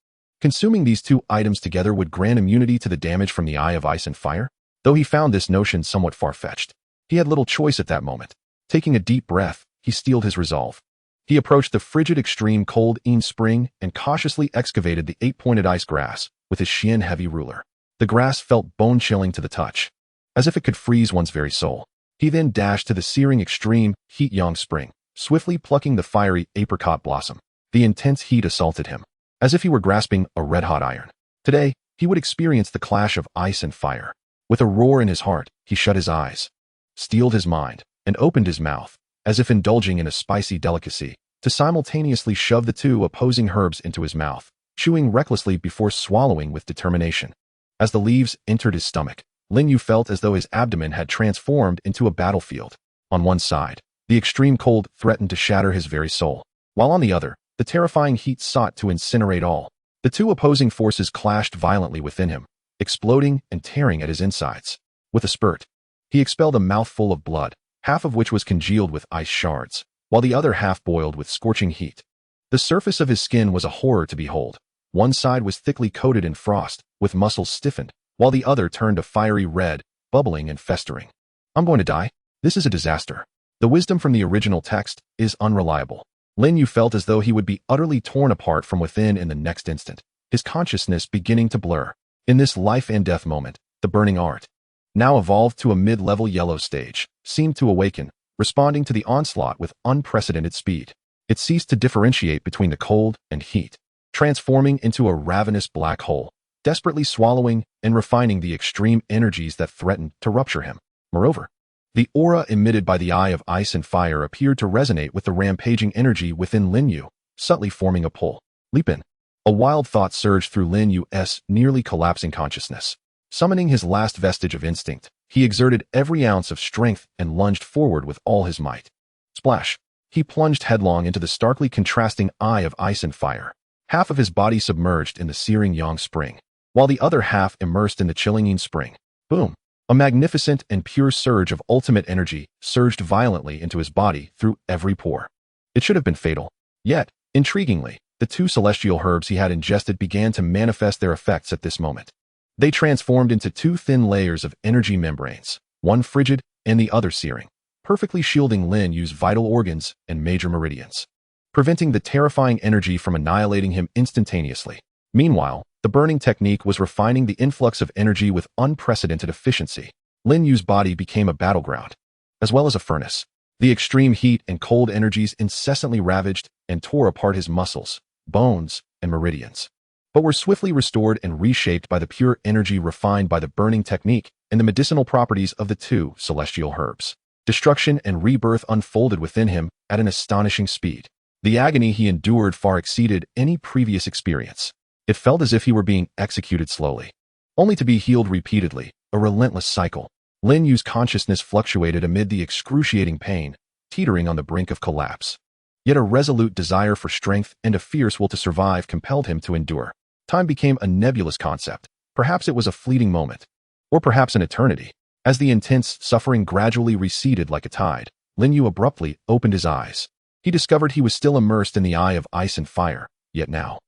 Consuming these two items together would grant immunity to the damage from the Eye of Ice and Fire, though he found this notion somewhat far-fetched. He had little choice at that moment. Taking a deep breath, he steeled his resolve. He approached the frigid extreme cold spring and cautiously excavated the 8-pointed ice grass with his Xian-heavy ruler. The grass felt bone-chilling to the touch, as if it could freeze one's very soul. He then dashed to the searing extreme heat yang spring, swiftly plucking the fiery apricot blossom. The intense heat assaulted him, as if he were grasping a red-hot iron. Today, he would experience the clash of ice and fire. With a roar in his heart, he shut his eyes, steeled his mind, and opened his mouth, as if indulging in a spicy delicacy, to simultaneously shove the two opposing herbs into his mouth, chewing recklessly before swallowing with determination. As the leaves entered his stomach, Lin Yu felt as though his abdomen had transformed into a battlefield. On one side, the extreme cold threatened to shatter his very soul, while on the other, the terrifying heat sought to incinerate all. The two opposing forces clashed violently within him, exploding and tearing at his insides. With a spurt, he expelled a mouthful of blood, half of which was congealed with ice shards, while the other half boiled with scorching heat. The surface of his skin was a horror to behold. One side was thickly coated in frost, with muscles stiffened, while the other turned a fiery red, bubbling and festering. I'm going to die. This is a disaster. The wisdom from the original text is unreliable. Lin Yu felt as though he would be utterly torn apart from within in the next instant, his consciousness beginning to blur. In this life and death moment, the burning art, now evolved to a mid-level yellow stage, seemed to awaken, responding to the onslaught with unprecedented speed. It ceased to differentiate between the cold and heat, transforming into a ravenous black hole, desperately swallowing and refining the extreme energies that threatened to rupture him. Moreover, the aura emitted by the Eye of Ice and Fire appeared to resonate with the rampaging energy within Lin Yu, subtly forming a pull. Leap in. A wild thought surged through Lin Yu's nearly collapsing consciousness. Summoning his last vestige of instinct, he exerted every ounce of strength and lunged forward with all his might. Splash! He plunged headlong into the starkly contrasting Eye of Ice and Fire, half of his body submerged in the searing yang spring, while the other half immersed in the chilling yin spring. Boom! A magnificent and pure surge of ultimate energy surged violently into his body through every pore. It should have been fatal. Yet, intriguingly, the two celestial herbs he had ingested began to manifest their effects at this moment. They transformed into two thin layers of energy membranes, one frigid and the other searing, perfectly shielding Lin Yu's vital organs and major meridians, preventing the terrifying energy from annihilating him instantaneously. Meanwhile, the burning technique was refining the influx of energy with unprecedented efficiency. Lin Yu's body became a battleground, as well as a furnace. The extreme heat and cold energies incessantly ravaged and tore apart his muscles, bones, and meridians, but were swiftly restored and reshaped by the pure energy refined by the burning technique and the medicinal properties of the two celestial herbs. Destruction and rebirth unfolded within him at an astonishing speed. The agony he endured far exceeded any previous experience. It felt as if he were being executed slowly, only to be healed repeatedly, a relentless cycle. Lin Yu's consciousness fluctuated amid the excruciating pain, teetering on the brink of collapse. Yet a resolute desire for strength and a fierce will to survive compelled him to endure. Time became a nebulous concept. Perhaps it was a fleeting moment, or perhaps an eternity. As the intense suffering gradually receded like a tide, Lin Yu abruptly opened his eyes. He discovered he was still immersed in the Eye of Ice and Fire, yet now,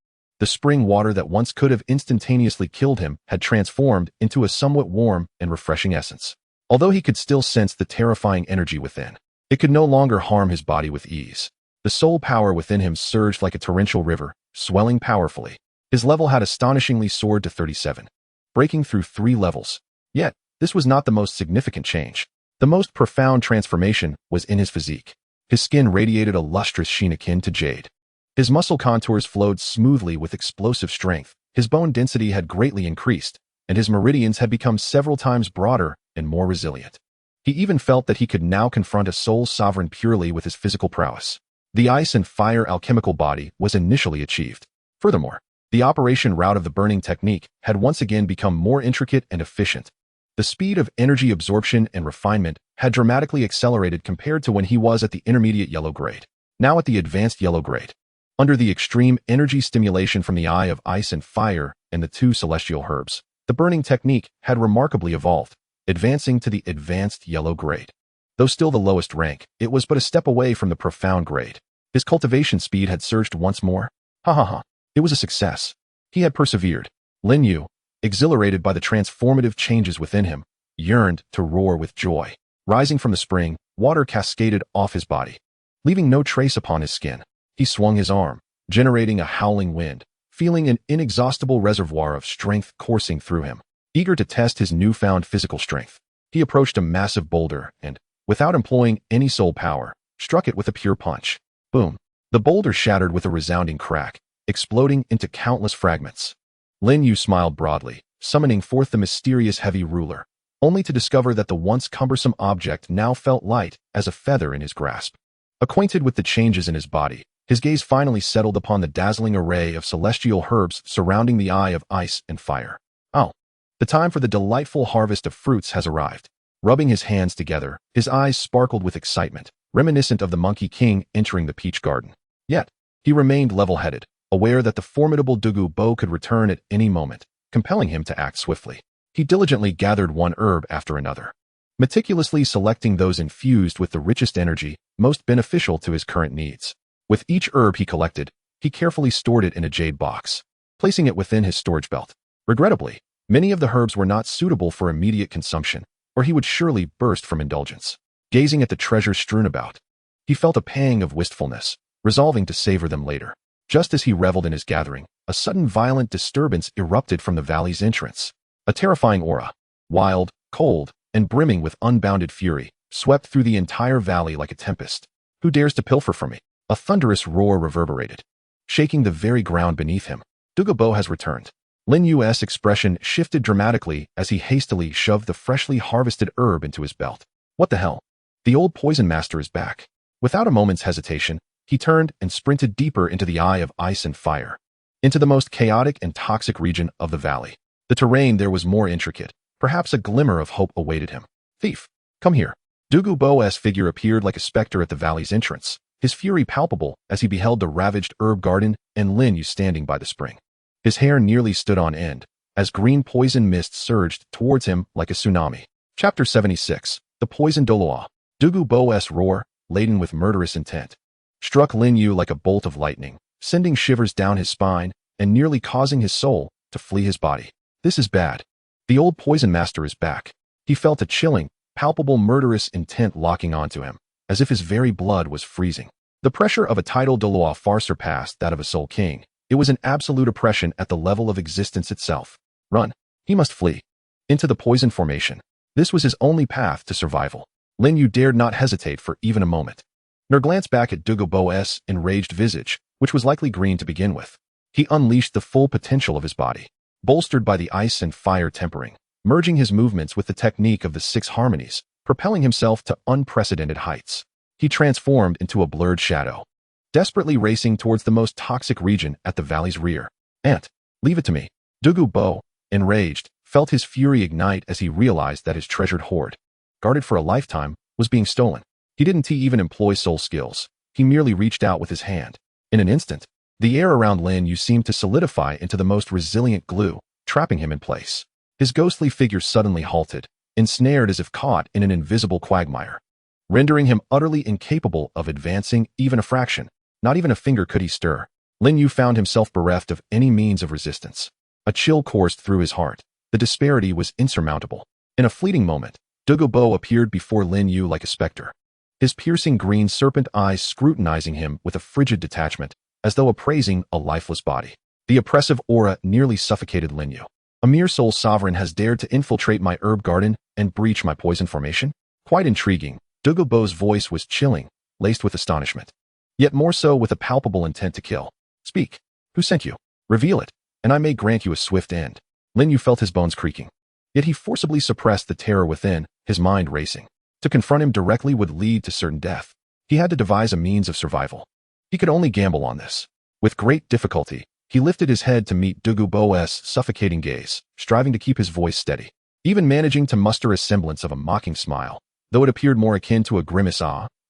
the spring water that once could have instantaneously killed him had transformed into a somewhat warm and refreshing essence. Although he could still sense the terrifying energy within, it could no longer harm his body with ease. The soul power within him surged like a torrential river, swelling powerfully. His level had astonishingly soared to 37, breaking through 3 levels. Yet, this was not the most significant change. The most profound transformation was in his physique. His skin radiated a lustrous sheen akin to jade. His muscle contours flowed smoothly with explosive strength. His bone density had greatly increased, and his meridians had become several times broader and more resilient. He even felt that he could now confront a soul sovereign purely with his physical prowess. The Ice and Fire alchemical body was initially achieved. Furthermore, the operation route of the burning technique had once again become more intricate and efficient. The speed of energy absorption and refinement had dramatically accelerated compared to when he was at the intermediate yellow grade. Now at the advanced yellow grade, under the extreme energy stimulation from the Eye of Ice and Fire and the 2 celestial herbs, the burning technique had remarkably evolved, advancing to the advanced yellow grade. Though still the lowest rank, it was but a step away from the profound grade. His cultivation speed had surged once more. Ha ha ha. It was a success. He had persevered. Lin Yu, exhilarated by the transformative changes within him, yearned to roar with joy. Rising from the spring, water cascaded off his body, leaving no trace upon his skin. He swung his arm, generating a howling wind, feeling an inexhaustible reservoir of strength coursing through him. Eager to test his newfound physical strength, he approached a massive boulder and, without employing any soul power, struck it with a pure punch. Boom! The boulder shattered with a resounding crack, exploding into countless fragments. Lin Yu smiled broadly, summoning forth the mysterious heavy ruler, only to discover that the once cumbersome object now felt light as a feather in his grasp. Acquainted with the changes in his body, his gaze finally settled upon the dazzling array of celestial herbs surrounding the eye of ice and fire. Oh, the time for the delightful harvest of fruits has arrived. Rubbing his hands together, his eyes sparkled with excitement, reminiscent of the Monkey King entering the peach garden. Yet, he remained level-headed, aware that the formidable Douluo could return at any moment, compelling him to act swiftly. He diligently gathered one herb after another, meticulously selecting those infused with the richest energy, most beneficial to his current needs. With each herb he collected, he carefully stored it in a jade box, placing it within his storage belt. Regrettably, many of the herbs were not suitable for immediate consumption, or he would surely burst from indulgence. Gazing at the treasures strewn about, he felt a pang of wistfulness, resolving to savor them later. Just as he reveled in his gathering, a sudden violent disturbance erupted from the valley's entrance. A terrifying aura, wild, cold, and brimming with unbounded fury, swept through the entire valley like a tempest. Who dares to pilfer from me? A thunderous roar reverberated, shaking the very ground beneath him. Douluo has returned. Lin Yu's expression shifted dramatically as he hastily shoved the freshly harvested herb into his belt. What the hell? The old poison master is back. Without a moment's hesitation, he turned and sprinted deeper into the eye of ice and fire, into the most chaotic and toxic region of the valley. The terrain there was more intricate. Perhaps a glimmer of hope awaited him. Thief, come here. Douluo's figure appeared like a specter at the valley's entrance, his fury palpable as he beheld the ravaged herb garden and Lin Yu standing by the spring. His hair nearly stood on end, as green poison mist surged towards him like a tsunami. Chapter 76. The Poison Douluo. Douluo's roar, laden with murderous intent, struck Lin Yu like a bolt of lightning, sending shivers down his spine and nearly causing his soul to flee his body. This is bad. The old poison master is back. He felt a chilling, palpable murderous intent locking onto him, as if his very blood was freezing. The pressure of a title Douluo far surpassed that of a soul king. It was an absolute oppression at the level of existence itself. Run. He must flee. Into the poison formation. This was his only path to survival. Lin Yu dared not hesitate for even a moment, nor glance back at Douluo's enraged visage, which was likely green to begin with. He unleashed the full potential of his body, bolstered by the ice and fire tempering, merging his movements with the technique of the 6 harmonies, propelling himself to unprecedented heights. He transformed into a blurred shadow, desperately racing towards the most toxic region at the valley's rear. Ant, leave it to me. Douluo, enraged, felt his fury ignite as he realized that his treasured hoard, guarded for a lifetime, was being stolen. He didn't even employ soul skills. He merely reached out with his hand. In an instant, the air around Lin Yu seemed to solidify into the most resilient glue, trapping him in place. His ghostly figure suddenly halted, ensnared as if caught in an invisible quagmire, rendering him utterly incapable of advancing even a fraction. Not even a finger could he stir. Lin Yu found himself bereft of any means of resistance. A chill coursed through his heart. The disparity was insurmountable. In a fleeting moment, Douluo appeared before Lin Yu like a specter, his piercing green serpent eyes scrutinizing him with a frigid detachment, as though appraising a lifeless body. The oppressive aura nearly suffocated Lin Yu. A mere soul sovereign has dared to infiltrate my herb garden and breach my poison formation? Quite intriguing. Douluo's voice was chilling, laced with astonishment, yet more so with a palpable intent to kill. Speak. Who sent you? Reveal it, and I may grant you a swift end. Lin Yu felt his bones creaking, yet he forcibly suppressed the terror within, his mind racing. To confront him directly would lead to certain death. He had to devise a means of survival. He could only gamble on this. With great difficulty, he lifted his head to meet Douluo's suffocating gaze, striving to keep his voice steady, even managing to muster a semblance of a mocking smile, though it appeared more akin to a grimace.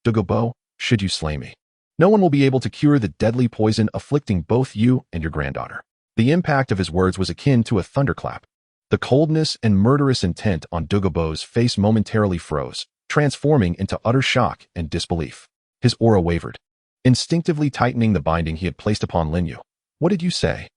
Douluo, should you slay me, no one will be able to cure the deadly poison afflicting both you and your granddaughter. The impact of his words was akin to a thunderclap. The coldness and murderous intent on Douluo's face momentarily froze, transforming into utter shock and disbelief. His aura wavered, instinctively tightening the binding he had placed upon Lin Yu. What did you say?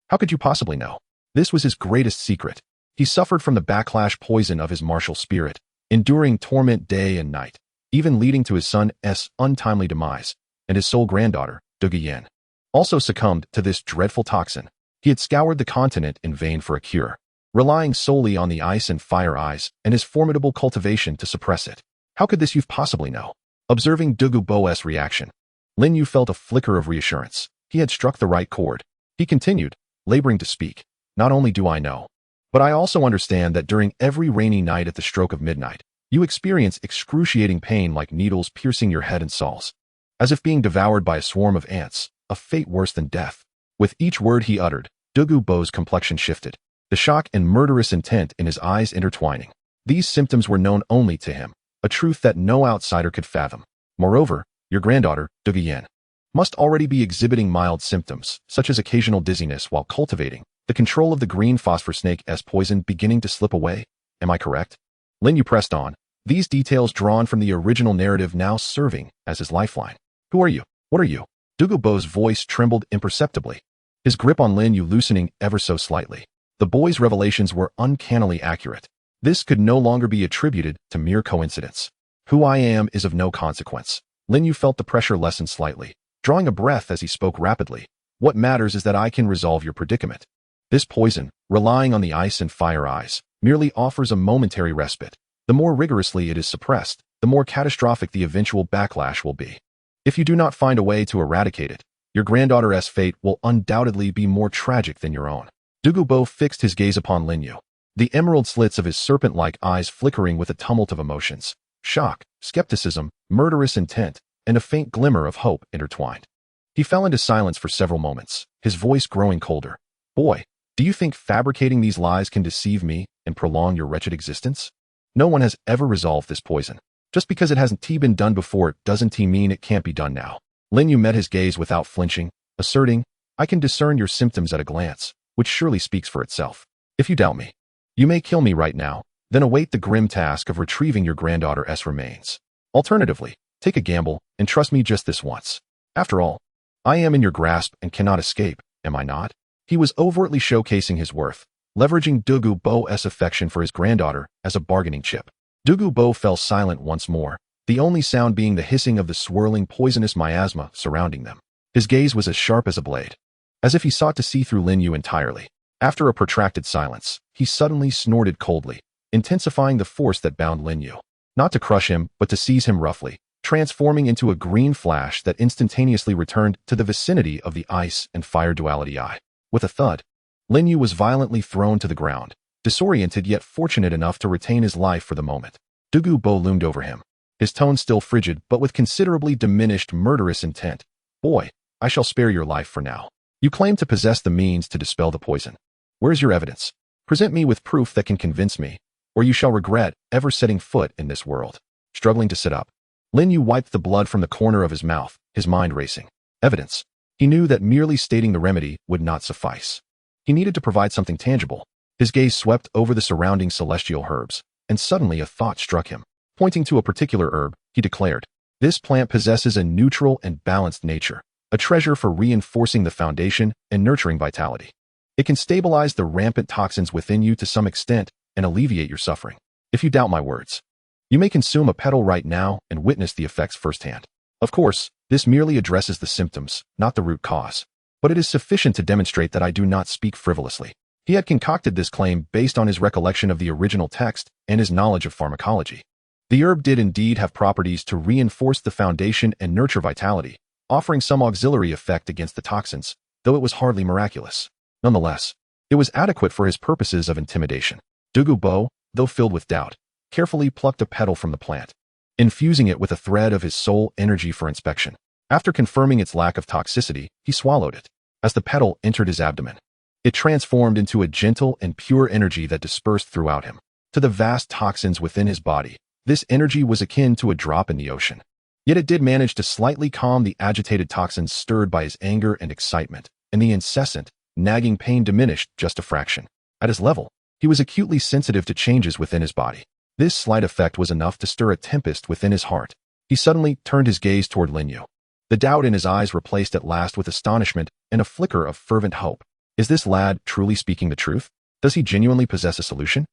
How could you possibly know? This was his greatest secret. He suffered from the backlash poison of his martial spirit, enduring torment day and night, even leading to his son's untimely demise, and his sole granddaughter, Douluo Dalu, also succumbed to this dreadful toxin. He had scoured the continent in vain for a cure, relying solely on the ice and fire eyes and his formidable cultivation to suppress it. How could this youth possibly know? Observing Douluo Dalu's reaction, Lin Yu felt a flicker of reassurance. He had struck the right chord. He continued, laboring to speak. Not only do I know, but I also understand that during every rainy night at the stroke of midnight, you experience excruciating pain like needles piercing your head and soles, as if being devoured by a swarm of ants, a fate worse than death. With each word he uttered, Douluo Dalu's complexion shifted, the shock and murderous intent in his eyes intertwining. These symptoms were known only to him, a truth that no outsider could fathom. Moreover, your granddaughter, Douluo Dalu, must already be exhibiting mild symptoms, such as occasional dizziness while cultivating, the control of the green phosphor snake's poison beginning to slip away. Am I correct? Lin Yu pressed on, these details drawn from the original narrative now serving as his lifeline. Who are you? What are you? Douluo Dalu's voice trembled imperceptibly, his grip on Lin Yu loosening ever so slightly. The boy's revelations were uncannily accurate. This could no longer be attributed to mere coincidence. Who I am is of no consequence. Lin Yu felt the pressure lessen slightly, drawing a breath as he spoke rapidly. What matters is that I can resolve your predicament. This poison, relying on the ice and fire eyes, merely offers a momentary respite. The more rigorously it is suppressed, the more catastrophic the eventual backlash will be. If you do not find a way to eradicate it, your granddaughter's fate will undoubtedly be more tragic than your own. Douluo Dalu fixed his gaze upon Lin Yu, the emerald slits of his serpent-like eyes flickering with a tumult of emotions. Shock, skepticism, murderous intent, and a faint glimmer of hope intertwined. He fell into silence for several moments, his voice growing colder. Boy, do you think fabricating these lies can deceive me and prolong your wretched existence? No one has ever resolved this poison. Just because it hasn't been done before doesn't mean it can't be done now. Lin Yu met his gaze without flinching, asserting, I can discern your symptoms at a glance, which surely speaks for itself. If you doubt me, you may kill me right now, then await the grim task of retrieving your granddaughter's remains. Alternatively, take a gamble and trust me just this once. After all, I am in your grasp and cannot escape, am I not? He was overtly showcasing his worth, leveraging Douluo Dalu's affection for his granddaughter as a bargaining chip. Douluo Dalu fell silent once more, the only sound being the hissing of the swirling poisonous miasma surrounding them. His gaze was as sharp as a blade, as if he sought to see through Lin Yu entirely. After a protracted silence, he suddenly snorted coldly, intensifying the force that bound Lin Yu. Not to crush him, but to seize him roughly, transforming into a green flash that instantaneously returned to the vicinity of the ice and fire duality eye. With a thud, Lin Yu was violently thrown to the ground, disoriented yet fortunate enough to retain his life for the moment. Douluo Dalu loomed over him, his tone still frigid but with considerably diminished murderous intent. Boy, I shall spare your life for now. You claim to possess the means to dispel the poison. Where's your evidence? Present me with proof that can convince me, or you shall regret ever setting foot in this world. Struggling to sit up, Lin Yu wiped the blood from the corner of his mouth, his mind racing. Evidence. He knew that merely stating the remedy would not suffice. He needed to provide something tangible. His gaze swept over the surrounding celestial herbs, and suddenly a thought struck him. Pointing to a particular herb, he declared, this plant possesses a neutral and balanced nature, a treasure for reinforcing the foundation and nurturing vitality. It can stabilize the rampant toxins within you to some extent and alleviate your suffering. If you doubt my words, you may consume a petal right now and witness the effects firsthand. Of course, this merely addresses the symptoms, not the root cause. But it is sufficient to demonstrate that I do not speak frivolously. He had concocted this claim based on his recollection of the original text and his knowledge of pharmacology. The herb did indeed have properties to reinforce the foundation and nurture vitality, offering some auxiliary effect against the toxins, though it was hardly miraculous. Nonetheless, it was adequate for his purposes of intimidation. Douluo Dalu, though filled with doubt, carefully plucked a petal from the plant, infusing it with a thread of his soul energy for inspection. After confirming its lack of toxicity, he swallowed it. As the petal entered his abdomen, it transformed into a gentle and pure energy that dispersed throughout him. To the vast toxins within his body, this energy was akin to a drop in the ocean. Yet it did manage to slightly calm the agitated toxins stirred by his anger and excitement, and the incessant, nagging pain diminished just a fraction. At his level, he was acutely sensitive to changes within his body. This slight effect was enough to stir a tempest within his heart. He suddenly turned his gaze toward Lin Yu. The doubt in his eyes replaced at last with astonishment and a flicker of fervent hope. Is this lad truly speaking the truth? Does he genuinely possess a solution?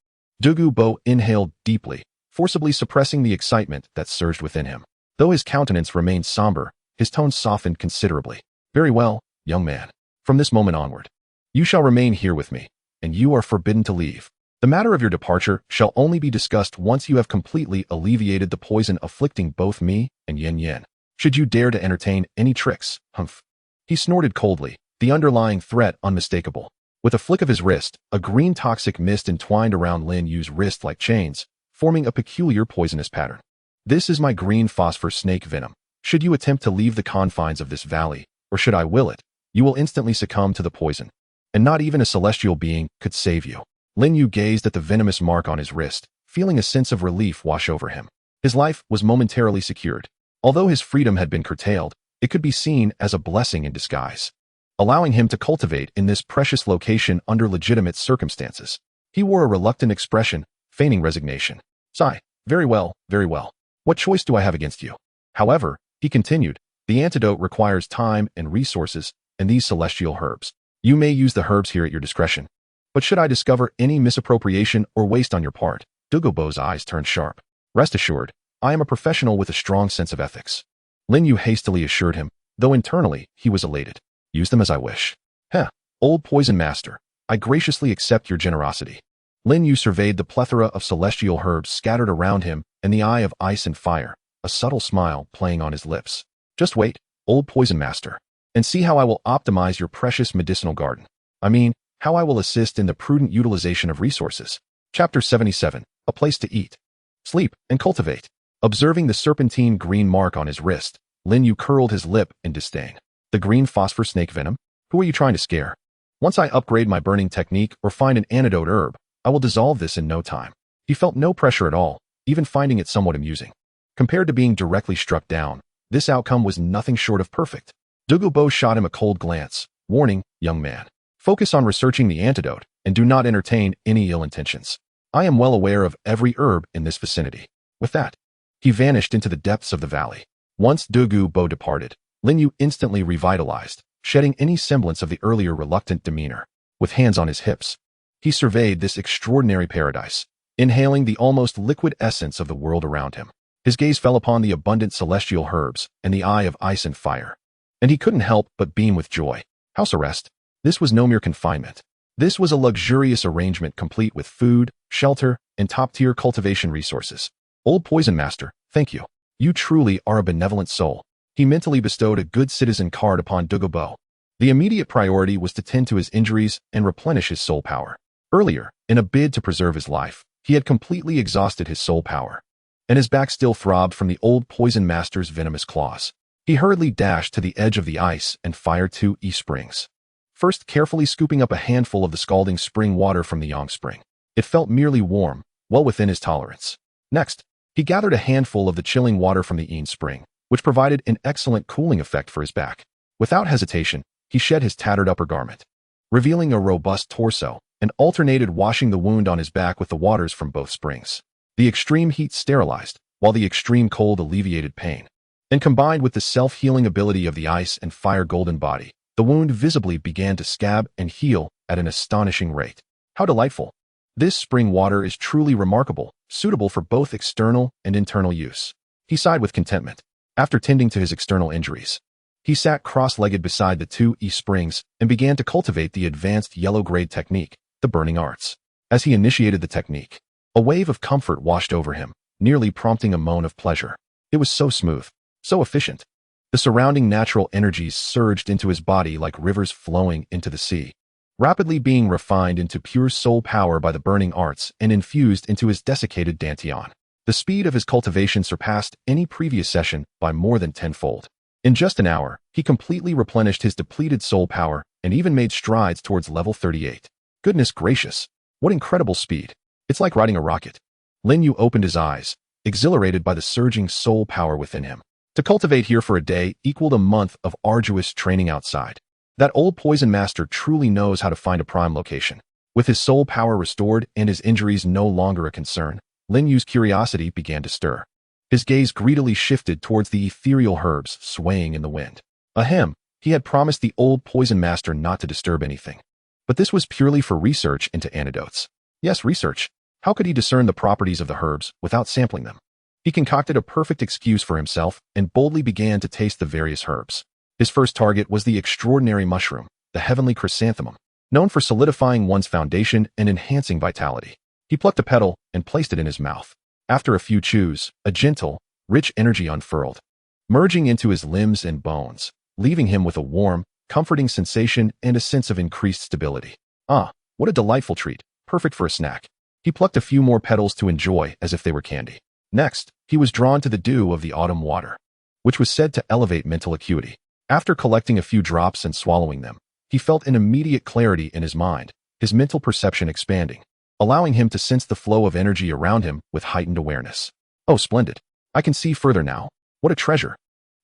Douluo inhaled deeply, forcibly suppressing the excitement that surged within him. Though his countenance remained somber, his tone softened considerably. Very well, young man. From this moment onward, you shall remain here with me, and you are forbidden to leave. The matter of your departure shall only be discussed once you have completely alleviated the poison afflicting both me and Yin Yin. Should you dare to entertain any tricks, humph. He snorted coldly, the underlying threat unmistakable. With a flick of his wrist, a green toxic mist entwined around Lin Yu's wrist like chains, forming a peculiar poisonous pattern. This is my green phosphor snake venom. Should you attempt to leave the confines of this valley, or should I will it, you will instantly succumb to the poison. And not even a celestial being could save you. Lin Yu gazed at the venomous mark on his wrist, feeling a sense of relief wash over him. His life was momentarily secured. Although his freedom had been curtailed, it could be seen as a blessing in disguise, allowing him to cultivate in this precious location under legitimate circumstances. He wore a reluctant expression, feigning resignation. Sigh. Very well, very well. What choice do I have against you? However, he continued, the antidote requires time and resources, and these celestial herbs. You may use the herbs here at your discretion. But should I discover any misappropriation or waste on your part, Douluo's eyes turned sharp. Rest assured, I am a professional with a strong sense of ethics. Lin Yu hastily assured him, though internally he was elated. Use them as I wish. Heh, old poison master, I graciously accept your generosity. Lin Yu surveyed the plethora of celestial herbs scattered around him and the eye of ice and fire, a subtle smile playing on his lips. Just wait, old poison master, and see how I will optimize your precious medicinal garden. I mean, how I will assist in the prudent utilization of resources. Chapter 77, A Place to Eat, Sleep, and Cultivate. Observing the serpentine green mark on his wrist, Lin Yu curled his lip in disdain. The green phosphor snake venom? Who are you trying to scare? Once I upgrade my burning technique or find an antidote herb, I will dissolve this in no time. He felt no pressure at all, even finding it somewhat amusing. Compared to being directly struck down, this outcome was nothing short of perfect. Douluo shot him a cold glance, warning, young man. Focus on researching the antidote, and do not entertain any ill intentions. I am well aware of every herb in this vicinity. With that, he vanished into the depths of the valley. Once Douluo departed, Lin Yu instantly revitalized, shedding any semblance of the earlier reluctant demeanor. With hands on his hips, he surveyed this extraordinary paradise, inhaling the almost liquid essence of the world around him. His gaze fell upon the abundant celestial herbs and the eye of ice and fire, and he couldn't help but beam with joy. House arrest? This was no mere confinement. This was a luxurious arrangement complete with food, shelter, and top-tier cultivation resources. Old Poison Master, thank you. You truly are a benevolent soul. He mentally bestowed a good citizen card upon Douluo. The immediate priority was to tend to his injuries and replenish his soul power. Earlier, in a bid to preserve his life, he had completely exhausted his soul power, and his back still throbbed from the old Poison Master's venomous claws. He hurriedly dashed to the edge of the ice and fired 2 springs. First, carefully scooping up a handful of the scalding spring water from the Yang spring. It felt merely warm, well within his tolerance. Next, he gathered a handful of the chilling water from the Yin spring, which provided an excellent cooling effect for his back. Without hesitation, he shed his tattered upper garment, revealing a robust torso, and alternated washing the wound on his back with the waters from both springs. The extreme heat sterilized, while the extreme cold alleviated pain. And combined with the self-healing ability of the ice and fire golden body, the wound visibly began to scab and heal at an astonishing rate. How delightful! This spring water is truly remarkable, suitable for both external and internal use. He sighed with contentment. After tending to his external injuries, he sat cross-legged beside the 2 springs and began to cultivate the advanced yellow-grade technique, the burning arts. As he initiated the technique, a wave of comfort washed over him, nearly prompting a moan of pleasure. It was so smooth, so efficient. The surrounding natural energies surged into his body like rivers flowing into the sea, rapidly being refined into pure soul power by the burning arts and infused into his desiccated dantian. The speed of his cultivation surpassed any previous session by more than tenfold. In just an hour, he completely replenished his depleted soul power and even made strides towards level 38. Goodness gracious, what incredible speed. It's like riding a rocket. Lin Yu opened his eyes, exhilarated by the surging soul power within him. To cultivate here for a day equaled a month of arduous training outside. That old Poison Master truly knows how to find a prime location. With his soul power restored and his injuries no longer a concern, Lin Yu's curiosity began to stir. His gaze greedily shifted towards the ethereal herbs swaying in the wind. Ahem, he had promised the old poison master not to disturb anything. But this was purely for research into antidotes. Yes, research. How could he discern the properties of the herbs without sampling them? He concocted a perfect excuse for himself and boldly began to taste the various herbs. His first target was the extraordinary mushroom, the heavenly chrysanthemum, known for solidifying one's foundation and enhancing vitality. He plucked a petal and placed it in his mouth. After a few chews, a gentle, rich energy unfurled, merging into his limbs and bones, leaving him with a warm, comforting sensation and a sense of increased stability. Ah, what a delightful treat, perfect for a snack. He plucked a few more petals to enjoy as if they were candy. Next, he was drawn to the dew of the autumn water, which was said to elevate mental acuity. After collecting a few drops and swallowing them, he felt an immediate clarity in his mind, his mental perception expanding, allowing him to sense the flow of energy around him with heightened awareness. Oh, splendid. I can see further now. What a treasure.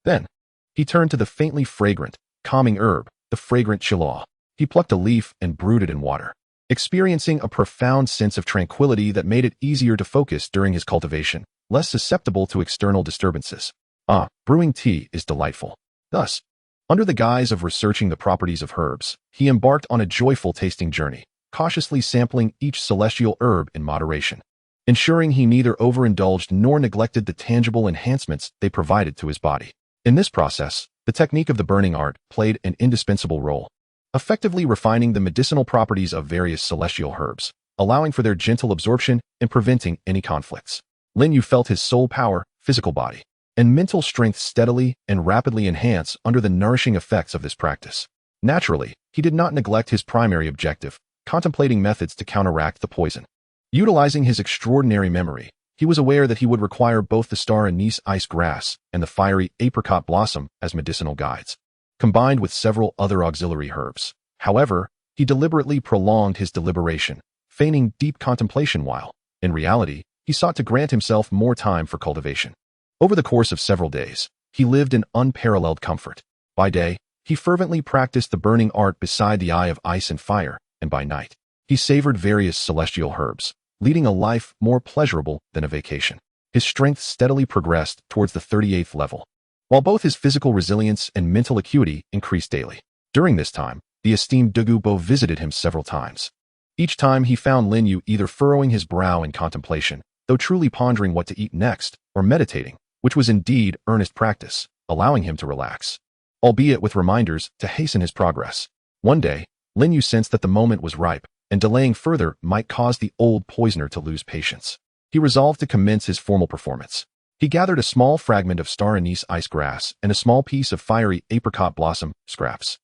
Then, he turned to the faintly fragrant, calming herb, the fragrant chilaw. He plucked a leaf and brewed it in water, experiencing a profound sense of tranquility that made it easier to focus during his cultivation, less susceptible to external disturbances. Ah, brewing tea is delightful. Thus, under the guise of researching the properties of herbs, he embarked on a joyful tasting journey, cautiously sampling each celestial herb in moderation, ensuring he neither overindulged nor neglected the tangible enhancements they provided to his body. In this process, the technique of the burning art played an indispensable role, effectively refining the medicinal properties of various celestial herbs, allowing for their gentle absorption and preventing any conflicts. Lin Yu felt his soul power, physical body, and mental strength steadily and rapidly enhance under the nourishing effects of this practice. Naturally, he did not neglect his primary objective, contemplating methods to counteract the poison. Utilizing his extraordinary memory, he was aware that he would require both the star anise ice grass and the fiery apricot blossom as medicinal guides, combined with several other auxiliary herbs. However, he deliberately prolonged his deliberation, feigning deep contemplation while, in reality, he sought to grant himself more time for cultivation. Over the course of several days, he lived in unparalleled comfort. By day, he fervently practiced the burning art beside the eye of ice and fire, and by night, he savored various celestial herbs, leading a life more pleasurable than a vacation. His strength steadily progressed towards the 38th level, while both his physical resilience and mental acuity increased daily. During this time, the esteemed Douluo visited him several times. Each time he found Lin Yu either furrowing his brow in contemplation, though truly pondering what to eat next, or meditating, which was indeed earnest practice, allowing him to relax, albeit with reminders to hasten his progress. One day, Lin Yu sensed that the moment was ripe, and delaying further might cause the old poisoner to lose patience. He resolved to commence his formal performance. He gathered a small fragment of star anise ice grass and a small piece of fiery apricot blossom scraps,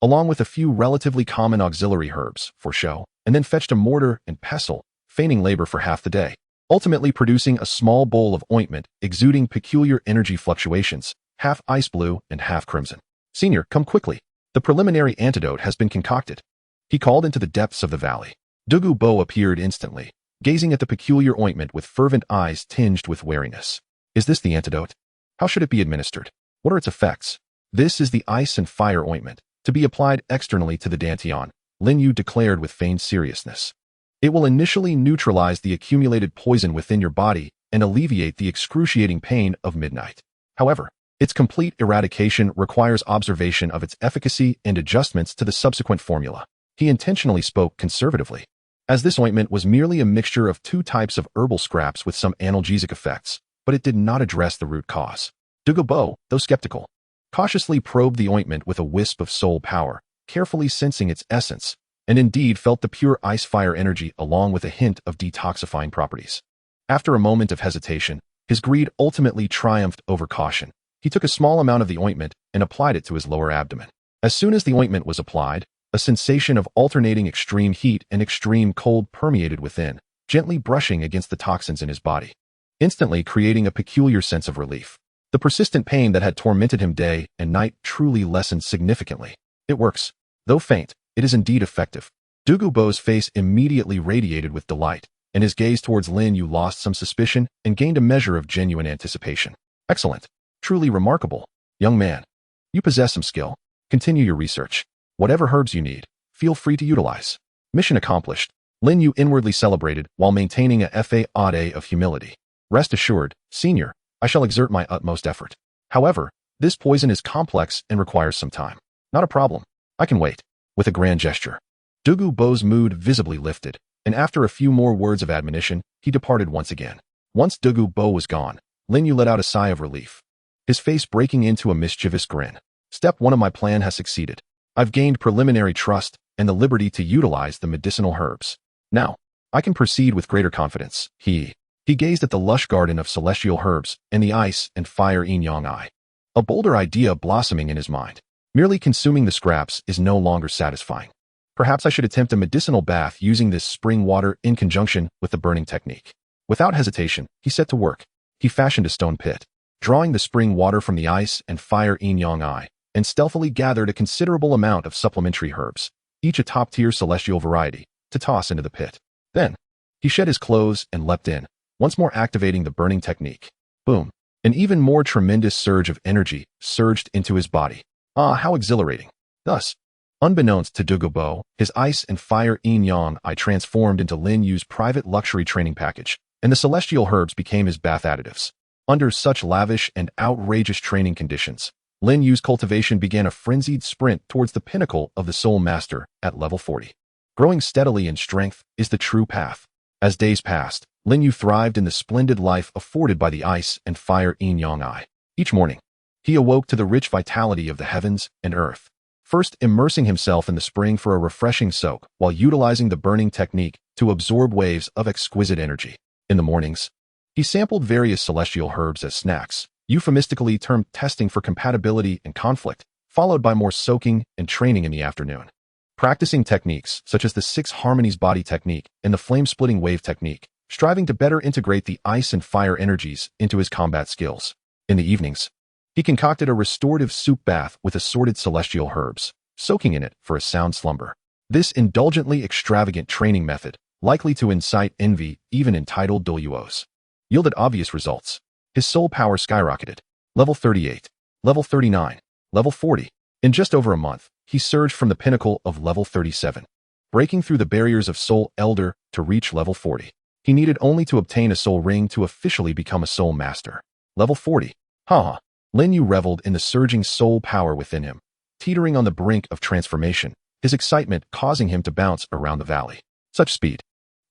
along with a few relatively common auxiliary herbs for show, and then fetched a mortar and pestle, feigning labor for half the day, ultimately producing a small bowl of ointment exuding peculiar energy fluctuations, half ice blue and half crimson. "Senior, come quickly. The preliminary antidote has been concocted," he called into the depths of the valley. Douluo appeared instantly, gazing at the peculiar ointment with fervent eyes tinged with wariness. "Is this the antidote? How should it be administered? What are its effects?" "This is the ice and fire ointment, to be applied externally to the dantian," Lin Yu declared with feigned seriousness. "It will initially neutralize the accumulated poison within your body and alleviate the excruciating pain of midnight. However, its complete eradication requires observation of its efficacy and adjustments to the subsequent formula." He intentionally spoke conservatively, as this ointment was merely a mixture of two types of herbal scraps with some analgesic effects, but it did not address the root cause. Douluo, though skeptical, cautiously probed the ointment with a wisp of soul power, carefully sensing its essence, and indeed felt the pure ice-fire energy along with a hint of detoxifying properties. After a moment of hesitation, his greed ultimately triumphed over caution. He took a small amount of the ointment and applied it to his lower abdomen. As soon as the ointment was applied, a sensation of alternating extreme heat and extreme cold permeated within, gently brushing against the toxins in his body, instantly creating a peculiar sense of relief. The persistent pain that had tormented him day and night truly lessened significantly. "It works. Though faint, it is indeed effective." Douluo's face immediately radiated with delight, and his gaze towards Lin Yu lost some suspicion and gained a measure of genuine anticipation. "Excellent. Truly remarkable. Young man, you possess some skill. Continue your research. Whatever herbs you need, feel free to utilize." Mission accomplished. Lin Yu inwardly celebrated while maintaining a facade of humility. "Rest assured, Senior, I shall exert my utmost effort. However, this poison is complex and requires some time. Not a problem. I can wait. With a grand gesture, Douluo Dalu's mood visibly lifted, and after a few more words of admonition, he departed once again. Once Douluo Dalu was gone, Lin Yu let out a sigh of relief, his face breaking into a mischievous grin. Step 1 of my plan has succeeded. I've gained preliminary trust and the liberty to utilize the medicinal herbs. Now, I can proceed with greater confidence. He gazed at the lush garden of celestial herbs and the ice and fire yin-yang eye. A bolder idea blossoming in his mind. Merely consuming the scraps is no longer satisfying. Perhaps I should attempt a medicinal bath using this spring water in conjunction with the burning technique. Without hesitation, he set to work. He fashioned a stone pit, drawing the spring water from the ice and fire yin-yang eye, and stealthily gathered a considerable amount of supplementary herbs, each a top-tier celestial variety, to toss into the pit. Then, he shed his clothes and leapt in, once more activating the burning technique. Boom! An even more tremendous surge of energy surged into his body. Ah, how exhilarating! Thus, unbeknownst to Douluo Dalu, his ice and fire yin-yang eye transformed into Lin Yu's private luxury training package, and the celestial herbs became his bath additives. Under such lavish and outrageous training conditions, Lin Yu's cultivation began a frenzied sprint towards the pinnacle of the Soul Master at level 40. Growing steadily in strength is the true path. As days passed, Lin Yu thrived in the splendid life afforded by the ice and fire yin-yang eye. Each morning, he awoke to the rich vitality of the heavens and earth, first immersing himself in the spring for a refreshing soak while utilizing the burning technique to absorb waves of exquisite energy. In the mornings, he sampled various celestial herbs as snacks, euphemistically termed testing for compatibility and conflict, followed by more soaking and training in the afternoon. Practicing techniques such as the 6 harmonies body technique and the flame-splitting wave technique, striving to better integrate the ice and fire energies into his combat skills. In the evenings, he concocted a restorative soup bath with assorted celestial herbs, soaking in it for a sound slumber. This indulgently extravagant training method, likely to incite envy even entitled Douluos, yielded obvious results. His soul power skyrocketed. Level 38, level 39, level 40. In just over a month, he surged from the pinnacle of level 37, breaking through the barriers of Soul Elder to reach level 40. He needed only to obtain a soul ring to officially become a soul master. Level 40. Lin Yu reveled in the surging soul power within him, teetering on the brink of transformation, his excitement causing him to bounce around the valley. Such speed.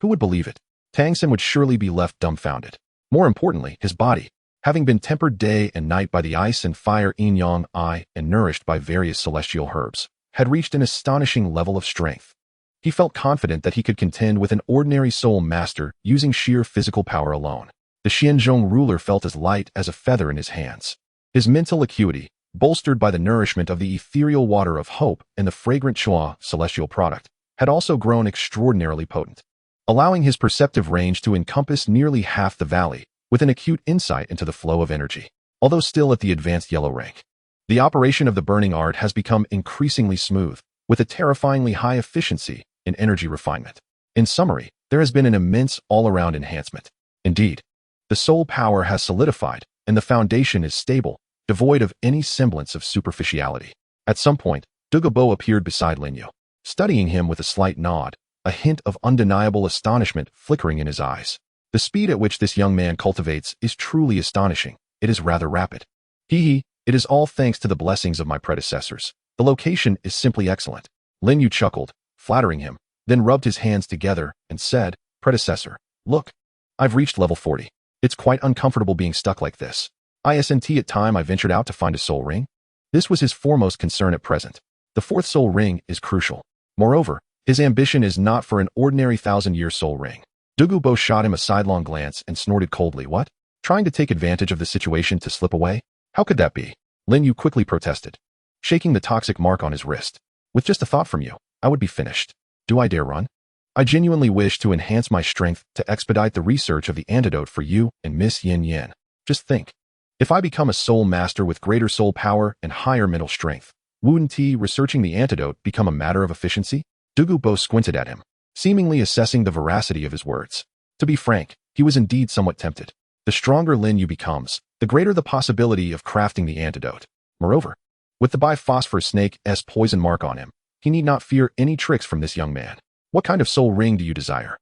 Who would believe it? Tang San would surely be left dumbfounded. More importantly, his body, having been tempered day and night by the ice and fire yin-yang eye and nourished by various celestial herbs, had reached an astonishing level of strength. He felt confident that he could contend with an ordinary soul master using sheer physical power alone. The Xianzhong ruler felt as light as a feather in his hands. His mental acuity, bolstered by the nourishment of the ethereal water of hope and the fragrant Chua celestial product, had also grown extraordinarily potent, allowing his perceptive range to encompass nearly half the valley, with an acute insight into the flow of energy. Although still at the advanced yellow rank, the operation of the burning art has become increasingly smooth, with a terrifyingly high efficiency in energy refinement. In summary, there has been an immense all-around enhancement. Indeed, the soul power has solidified, and the foundation is stable, devoid of any semblance of superficiality. At some point, Douluo Dalu appeared beside Lin Yu, studying him with a slight nod, a hint of undeniable astonishment flickering in his eyes. The speed at which this young man cultivates is truly astonishing. It is rather rapid. It is all thanks to the blessings of my predecessors. The location is simply excellent. Lin Yu chuckled, flattering him, then rubbed his hands together and said, "Predecessor, look. I've reached level 40. It's quite uncomfortable being stuck like this. Isn't it time I ventured out to find a soul ring?" This was his foremost concern at present. The 4th soul ring is crucial. Moreover, his ambition is not for an ordinary 1,000-year soul ring. Douluo Dalu shot him a sidelong glance and snorted coldly. What? Trying to take advantage of the situation to slip away? How could that be? Lin Yu quickly protested, shaking the toxic mark on his wrist. With just a thought from you, I would be finished. Do I dare run? I genuinely wish to enhance my strength to expedite the research of the antidote for you and Miss Yin Yin. Just think. If I become a soul master with greater soul power and higher mental strength, wouldn't researching the antidote become a matter of efficiency? Douluo Dalu squinted at him, seemingly assessing the veracity of his words. To be frank, he was indeed somewhat tempted. The stronger Lin Yu becomes, the greater the possibility of crafting the antidote. Moreover, with the biphosphor snake's poison mark on him, he need not fear any tricks from this young man. What kind of soul ring do you desire?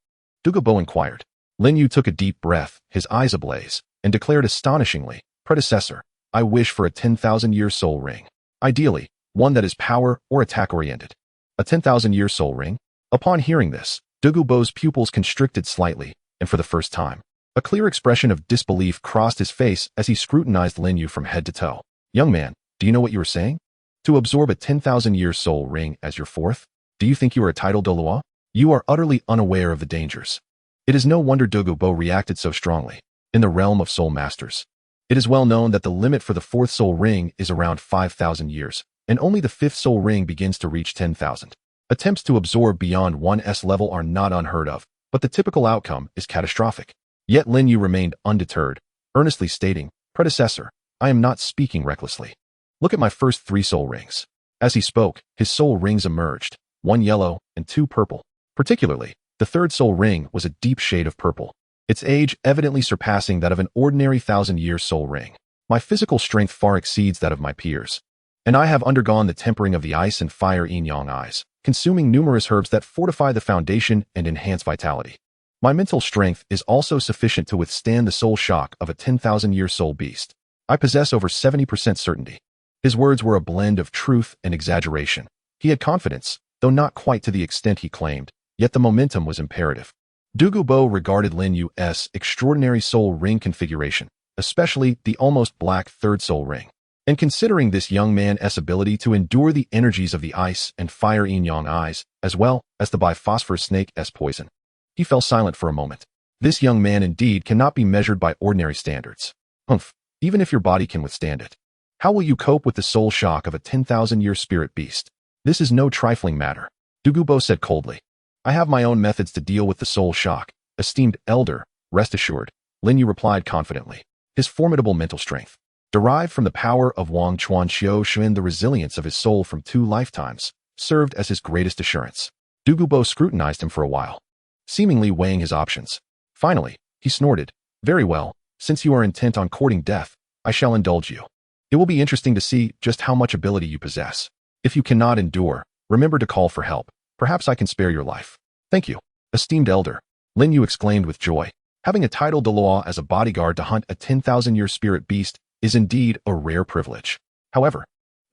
Douluo Dalu inquired. Lin Yu took a deep breath, his eyes ablaze, and declared astonishingly, "Predecessor, I wish for a 10,000-year soul ring. Ideally, one that is power or attack-oriented." A 10,000-year soul ring? Upon hearing this, Douluo Dalu's pupils constricted slightly, and for the first time, a clear expression of disbelief crossed his face as he scrutinized Lin Yu from head to toe. "Young man, do you know what you are saying? To absorb a 10,000-year soul ring as your fourth? Do you think you are a title Douluo? You are utterly unaware of the dangers." It is no wonder Douluo Dalu reacted so strongly. In the realm of soul masters, it is well known that the limit for the fourth soul ring is around 5,000 years, and only the fifth soul ring begins to reach 10,000. Attempts to absorb beyond 1's level are not unheard of, but the typical outcome is catastrophic. Yet Lin Yu remained undeterred, earnestly stating, "Predecessor, I am not speaking recklessly. Look at my first 3 soul rings." As he spoke, his soul rings emerged, 1 yellow and 2 purple. Particularly, the third soul ring was a deep shade of purple, its age evidently surpassing that of an ordinary 1,000-year soul ring. "My physical strength far exceeds that of my peers, and I have undergone the tempering of the ice and fire yin-yang eyes, consuming numerous herbs that fortify the foundation and enhance vitality. My mental strength is also sufficient to withstand the soul shock of a 10,000-year soul beast. I possess over 70% certainty." His words were a blend of truth and exaggeration. He had confidence, though not quite to the extent he claimed, yet the momentum was imperative. Douluo Dalu regarded Lin Yu's extraordinary soul ring configuration, especially the almost black third soul ring. And considering this young man's ability to endure the energies of the ice and fire yin-yang eyes, as well as the biphosphorus snake's poison, he fell silent for a moment. This young man indeed cannot be measured by ordinary standards. Humph, even if your body can withstand it. How will you cope with the soul shock of a 10,000-year spirit beast? This is no trifling matter, Douluo Dalu said coldly. I have my own methods to deal with the soul shock, esteemed elder, rest assured, Lin Yu replied confidently. His formidable mental strength, derived from the power of Wang Chuan Xiu Xuan, the resilience of his soul from 2 lifetimes, served as his greatest assurance. Douluo Dalu scrutinized him for a while, seemingly weighing his options. Finally, he snorted, "Very well, since you are intent on courting death, I shall indulge you. It will be interesting to see just how much ability you possess. If you cannot endure, remember to call for help. Perhaps I can spare your life." "Thank you, esteemed elder," Lin Yu exclaimed with joy. Having a title Douluo as a bodyguard to hunt a 10,000-year spirit beast is indeed a rare privilege. However,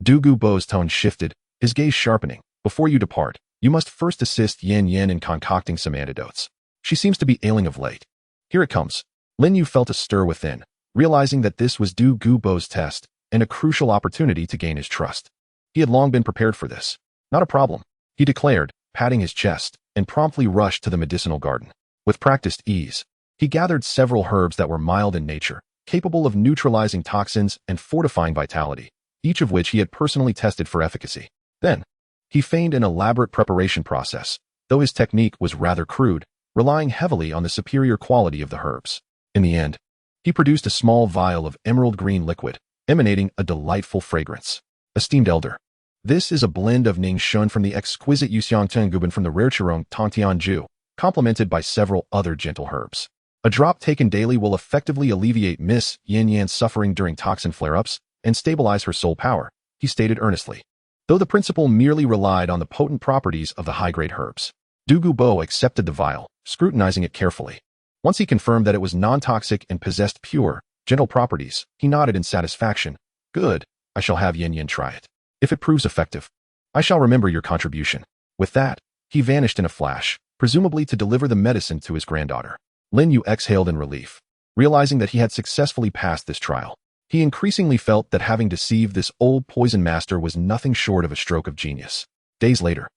Douluo Dalu's tone shifted, his gaze sharpening. "Before you depart, you must first assist Yan Yan in concocting some antidotes. She seems to be ailing of late." "Here it comes." Lin Yu felt a stir within, realizing that this was Douluo Dalu's test and a crucial opportunity to gain his trust. He had long been prepared for this. "Not a problem," he declared, patting his chest, and promptly rushed to the medicinal garden. With practiced ease, he gathered several herbs that were mild in nature, capable of neutralizing toxins and fortifying vitality, each of which he had personally tested for efficacy. Then, he feigned an elaborate preparation process, though his technique was rather crude, relying heavily on the superior quality of the herbs. In the end, he produced a small vial of emerald green liquid, emanating a delightful fragrance. "Esteemed elder, this is a blend of Ning Shun from the exquisite Yuxiang Tenguban from the rare Qirong Tongtianju, complemented by several other gentle herbs. A drop taken daily will effectively alleviate Miss Yan Yan's suffering during toxin flare-ups and stabilize her soul power," he stated earnestly. Though the principal merely relied on the potent properties of the high-grade herbs, Douluo Dalu accepted the vial, scrutinizing it carefully. Once he confirmed that it was non-toxic and possessed pure, gentle properties, he nodded in satisfaction. "Good, I shall have Yan Yan try it. If it proves effective, I shall remember your contribution." With that, he vanished in a flash, presumably to deliver the medicine to his granddaughter. Lin Yu exhaled in relief, realizing that he had successfully passed this trial. He increasingly felt that having deceived this old poison master was nothing short of a stroke of genius. Days later,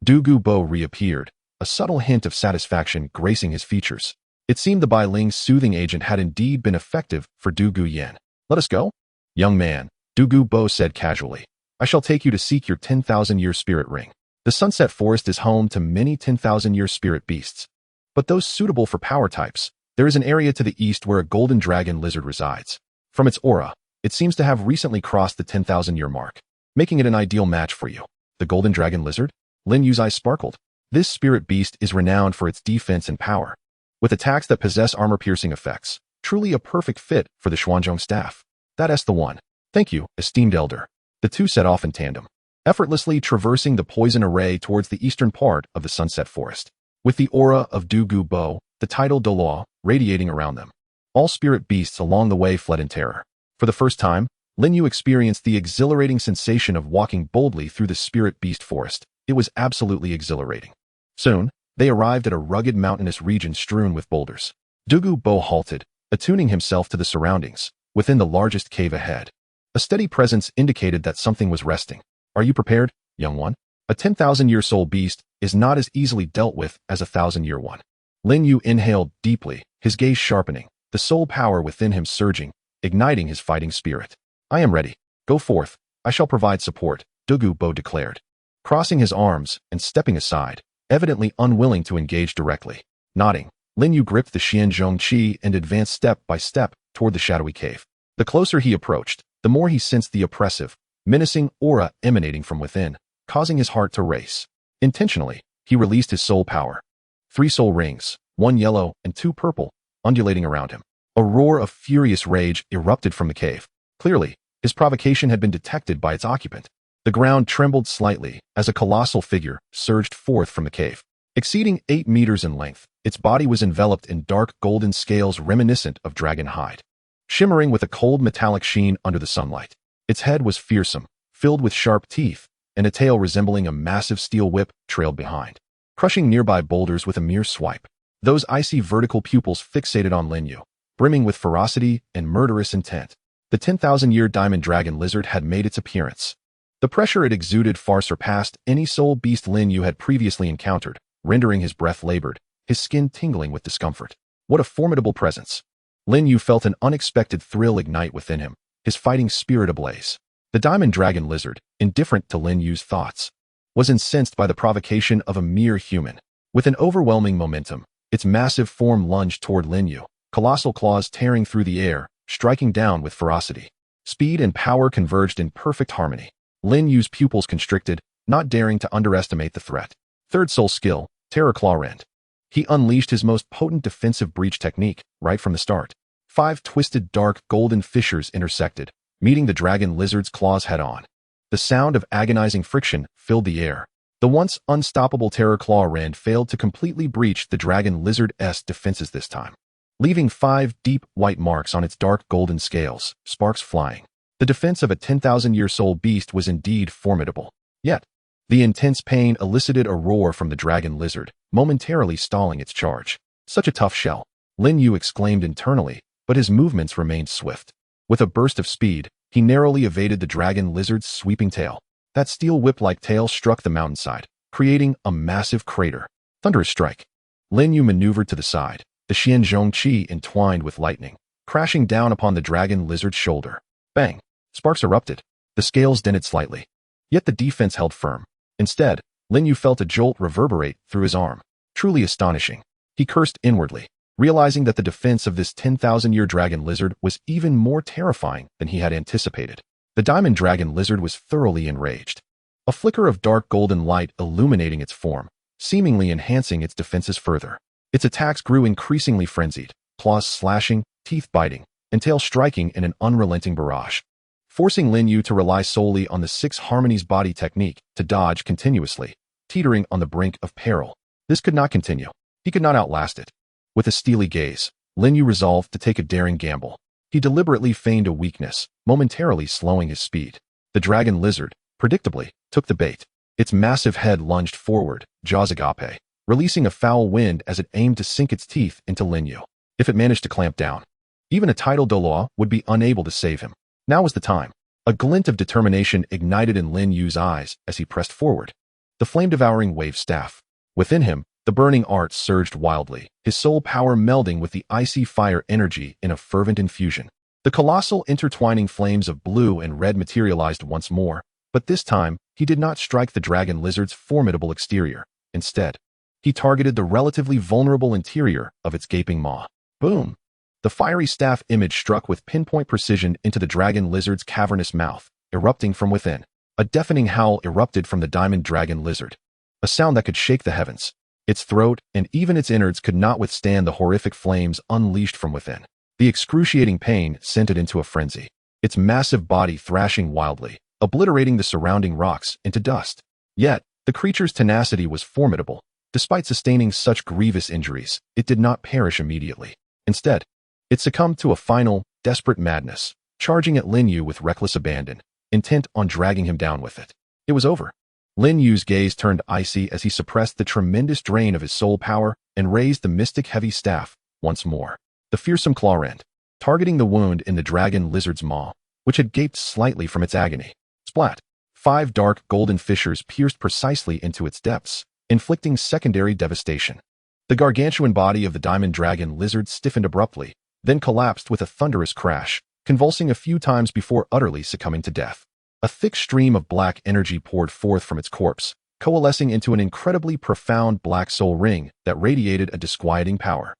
Douluo Dalu reappeared, a subtle hint of satisfaction gracing his features. It seemed the Bai Ling's soothing agent had indeed been effective for Douluo Yan. "Let us go?" "Young man," Douluo Dalu said casually, "I shall take you to seek your 10,000-year spirit ring. The Sunset Forest is home to many 10,000-year spirit beasts, but those suitable for power types. There is an area to the east where a golden dragon lizard resides. From its aura, it seems to have recently crossed the 10,000-year mark, making it an ideal match for you." "The golden dragon lizard?" Lin Yu's eyes sparkled. "This spirit beast is renowned for its defense and power, with attacks that possess armor-piercing effects. Truly a perfect fit for the Xuanzhong staff." "That's the one." "Thank you, esteemed elder." The two set off in tandem, effortlessly traversing the poison array towards the eastern part of the Sunset Forest, with the aura of Douluo Dalu, the title Douluo, radiating around them. All spirit beasts along the way fled in terror. For the first time, Lin Yu experienced the exhilarating sensation of walking boldly through the spirit beast forest. It was absolutely exhilarating. Soon, they arrived at a rugged mountainous region strewn with boulders. Douluo Dalu halted, attuning himself to the surroundings, within the largest cave ahead. A steady presence indicated that something was resting. Are you prepared, young one? A 10,000-year soul beast is not as easily dealt with as a 1,000-year one. Lin Yu inhaled deeply, his gaze sharpening, the soul power within him surging, igniting his fighting spirit. I am ready. Go forth. I shall provide support, Douluo Dalu declared. Crossing his arms and stepping aside, evidently unwilling to engage directly. Nodding, Lin Yu gripped the Xianzhong Qi and advanced step by step toward the shadowy cave. The closer he approached, the more he sensed the oppressive, menacing aura emanating from within, causing his heart to race. Intentionally, he released his soul power. 3 soul rings, 1 yellow and 2 purple, undulating around him. A roar of furious rage erupted from the cave. Clearly, his provocation had been detected by its occupant. The ground trembled slightly as a colossal figure surged forth from the cave. Exceeding 8 meters in length, its body was enveloped in dark golden scales reminiscent of dragon hide, shimmering with a cold metallic sheen under the sunlight. Its head was fearsome, filled with sharp teeth, and a tail resembling a massive steel whip trailed behind, crushing nearby boulders with a mere swipe. Those icy vertical pupils fixated on Lin Yu, brimming with ferocity and murderous intent. The 10,000-year diamond dragon lizard had made its appearance. The pressure it exuded far surpassed any soul beast Lin Yu had previously encountered, rendering his breath labored, his skin tingling with discomfort. What a formidable presence! Lin Yu felt an unexpected thrill ignite within him, his fighting spirit ablaze. The diamond dragon lizard, indifferent to Lin Yu's thoughts, was incensed by the provocation of a mere human. With an overwhelming momentum, its massive form lunged toward Lin Yu, colossal claws tearing through the air, striking down with ferocity. Speed and power converged in perfect harmony. Lin Yu's pupils constricted, not daring to underestimate the threat. Third soul skill, Terror Claw Rend. He unleashed his most potent defensive breach technique right from the start. 5 twisted dark golden fissures intersected, meeting the dragon lizard's claws head-on. The sound of agonizing friction filled the air. The once unstoppable Terror Claw Rend failed to completely breach the dragon lizard's defenses this time, leaving 5 deep white marks on its dark golden scales, sparks flying. The defense of a 10,000-year soul beast was indeed formidable. Yet, the intense pain elicited a roar from the dragon lizard, momentarily stalling its charge. Such a tough shell, Lin Yu exclaimed internally, but his movements remained swift. With a burst of speed, he narrowly evaded the dragon lizard's sweeping tail. That steel whip-like tail struck the mountainside, creating a massive crater. Thunderous strike. Lin Yu maneuvered to the side, the Xianzhong Qi entwined with lightning, crashing down upon the dragon lizard's shoulder. Bang! Sparks erupted. The scales dented slightly. Yet the defense held firm. Instead, Lin Yu felt a jolt reverberate through his arm. Truly astonishing. He cursed inwardly, realizing that the defense of this 10,000-year dragon lizard was even more terrifying than he had anticipated. The diamond dragon lizard was thoroughly enraged. A flicker of dark golden light illuminating its form, seemingly enhancing its defenses further. Its attacks grew increasingly frenzied, claws slashing, teeth biting, and tail striking in an unrelenting barrage, forcing Lin Yu to rely solely on the 6 harmonies body technique to dodge continuously, teetering on the brink of peril. This could not continue. He could not outlast it. With a steely gaze, Lin Yu resolved to take a daring gamble. He deliberately feigned a weakness, momentarily slowing his speed. The dragon lizard, predictably, took the bait. Its massive head lunged forward, jaws agape, releasing a foul wind as it aimed to sink its teeth into Lin Yu. If it managed to clamp down, even a tidal Douluo would be unable to save him. Now was the time. A glint of determination ignited in Lin Yu's eyes as he pressed forward. The flame-devouring wave staff. Within him, the burning art surged wildly, his soul power melding with the icy fire energy in a fervent infusion. The colossal intertwining flames of blue and red materialized once more, but this time, he did not strike the dragon lizard's formidable exterior. Instead, he targeted the relatively vulnerable interior of its gaping maw. Boom! The fiery staff image struck with pinpoint precision into the dragon lizard's cavernous mouth, erupting from within. A deafening howl erupted from the diamond dragon lizard, a sound that could shake the heavens. Its throat and even its innards could not withstand the horrific flames unleashed from within. The excruciating pain sent it into a frenzy, its massive body thrashing wildly, obliterating the surrounding rocks into dust. Yet, the creature's tenacity was formidable. Despite sustaining such grievous injuries, it did not perish immediately. Instead, It succumbed to a final, desperate madness, charging at Lin Yu with reckless abandon, intent on dragging him down with it. It was over. Lin Yu's gaze turned icy as he suppressed the tremendous drain of his soul power and raised the mystic heavy staff once more. The fearsome claw end, targeting the wound in the dragon lizard's maw, which had gaped slightly from its agony. Splat! 5 dark golden fissures pierced precisely into its depths, inflicting secondary devastation. The gargantuan body of the diamond dragon lizard stiffened abruptly, then collapsed with a thunderous crash, convulsing a few times before utterly succumbing to death. A thick stream of black energy poured forth from its corpse, coalescing into an incredibly profound black soul ring that radiated a disquieting power.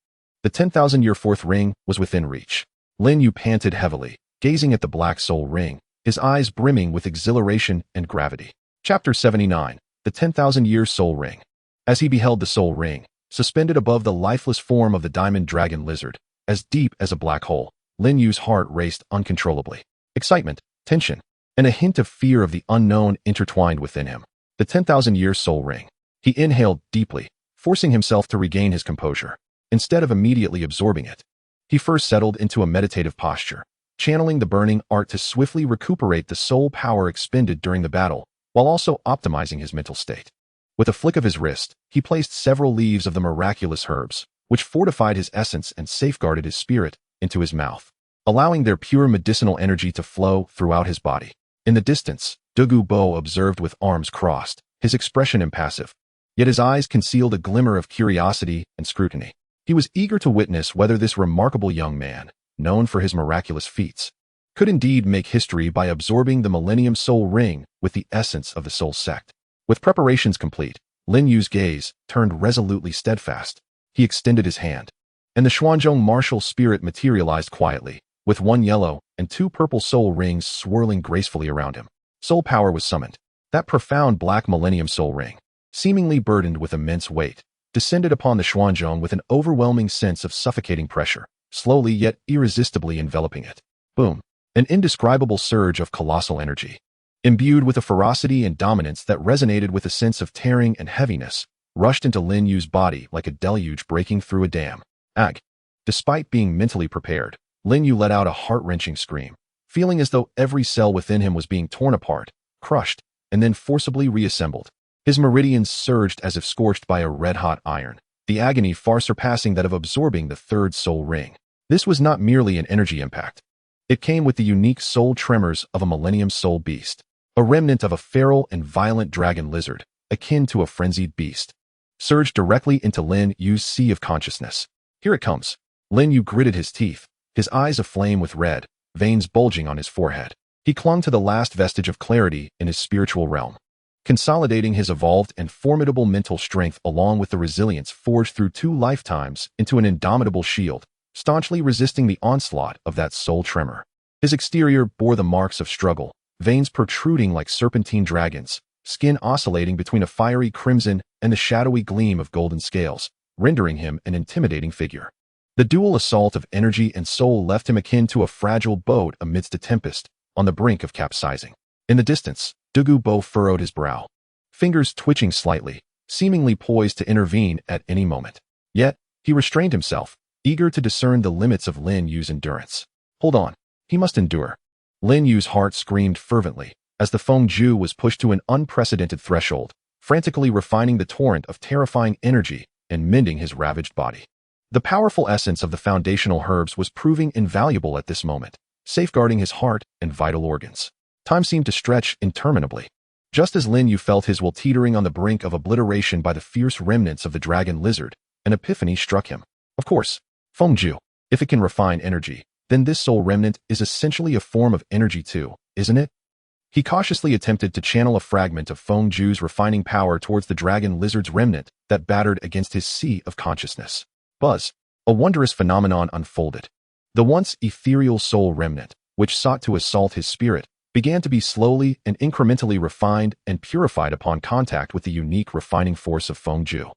The 10,000-year fourth ring was within reach. Lin Yu panted heavily, gazing at the black soul ring, his eyes brimming with exhilaration and gravity. Chapter 79, The 10,000-Year Soul Ring. As he beheld the soul ring, suspended above the lifeless form of the diamond dragon lizard, as deep as a black hole, Lin Yu's heart raced uncontrollably. Excitement, tension, and a hint of fear of the unknown intertwined within him. The 10,000-Year Soul Ring. He inhaled deeply, forcing himself to regain his composure, instead of immediately absorbing it. He first settled into a meditative posture, channeling the burning art to swiftly recuperate the soul power expended during the battle, while also optimizing his mental state. With a flick of his wrist, he placed several leaves of the miraculous herbs, which fortified his essence and safeguarded his spirit, into his mouth, allowing their pure medicinal energy to flow throughout his body. In the distance, Douluo Dalu observed with arms crossed, his expression impassive, yet his eyes concealed a glimmer of curiosity and scrutiny. He was eager to witness whether this remarkable young man, known for his miraculous feats, could indeed make history by absorbing the Millennium Soul Ring with the essence of the Soul Sect. With preparations complete, Lin Yu's gaze turned resolutely steadfast. He extended his hand, and the Xuanzhong martial spirit materialized quietly, with 1 yellow and 2 purple soul rings swirling gracefully around him. Soul power was summoned. That profound black Millennium Soul Ring, seemingly burdened with immense weight, descended upon the Xuanzhong with an overwhelming sense of suffocating pressure, slowly yet irresistibly enveloping it. Boom! An indescribable surge of colossal energy, imbued with a ferocity and dominance that resonated with a sense of tearing and heaviness, rushed into Lin Yu's body like a deluge breaking through a dam. Ag! Despite being mentally prepared, Lin Yu let out a heart-wrenching scream, feeling as though every cell within him was being torn apart, crushed, and then forcibly reassembled. His meridians surged as if scorched by a red-hot iron, the agony far surpassing that of absorbing the 3rd soul ring. This was not merely an energy impact. It came with the unique soul tremors of a Millennium Soul Beast, a remnant of a feral and violent dragon lizard, akin to a frenzied beast, surged directly into Lin Yu's sea of consciousness. Here it comes. Lin Yu gritted his teeth, his eyes aflame with red, veins bulging on his forehead. He clung to the last vestige of clarity in his spiritual realm, consolidating his evolved and formidable mental strength along with the resilience forged through 2 lifetimes into an indomitable shield, staunchly resisting the onslaught of that soul tremor. His exterior bore the marks of struggle, veins protruding like serpentine dragons, skin oscillating between a fiery crimson and the shadowy gleam of golden scales, rendering him an intimidating figure. The dual assault of energy and soul left him akin to a fragile boat amidst a tempest, on the brink of capsizing. In the distance, Douluo Dalu furrowed his brow, fingers twitching slightly, seemingly poised to intervene at any moment. Yet, he restrained himself, eager to discern the limits of Lin Yu's endurance. Hold on, he must endure. Lin Yu's heart screamed fervently, as the Feng Ju was pushed to an unprecedented threshold, frantically refining the torrent of terrifying energy and mending his ravaged body. The powerful essence of the foundational herbs was proving invaluable at this moment, safeguarding his heart and vital organs. Time seemed to stretch interminably. Just as Lin Yu felt his will teetering on the brink of obliteration by the fierce remnants of the dragon lizard, an epiphany struck him. Of course, Feng Ju, if it can refine energy, then this soul remnant is essentially a form of energy too, isn't it? He cautiously attempted to channel a fragment of Feng Ju's refining power towards the dragon lizard's remnant that battered against his sea of consciousness. Buzz! A wondrous phenomenon unfolded. The once ethereal soul remnant, which sought to assault his spirit, began to be slowly and incrementally refined and purified upon contact with the unique refining force of Feng Ju.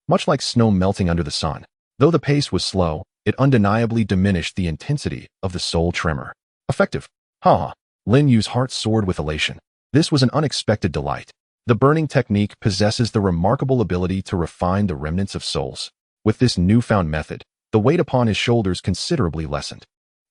Much like snow melting under the sun, though the pace was slow, it undeniably diminished the intensity of the soul tremor. Effective! Ha! Lin Yu's heart soared with elation. This was an unexpected delight. The burning technique possesses the remarkable ability to refine the remnants of souls. With this newfound method, the weight upon his shoulders considerably lessened.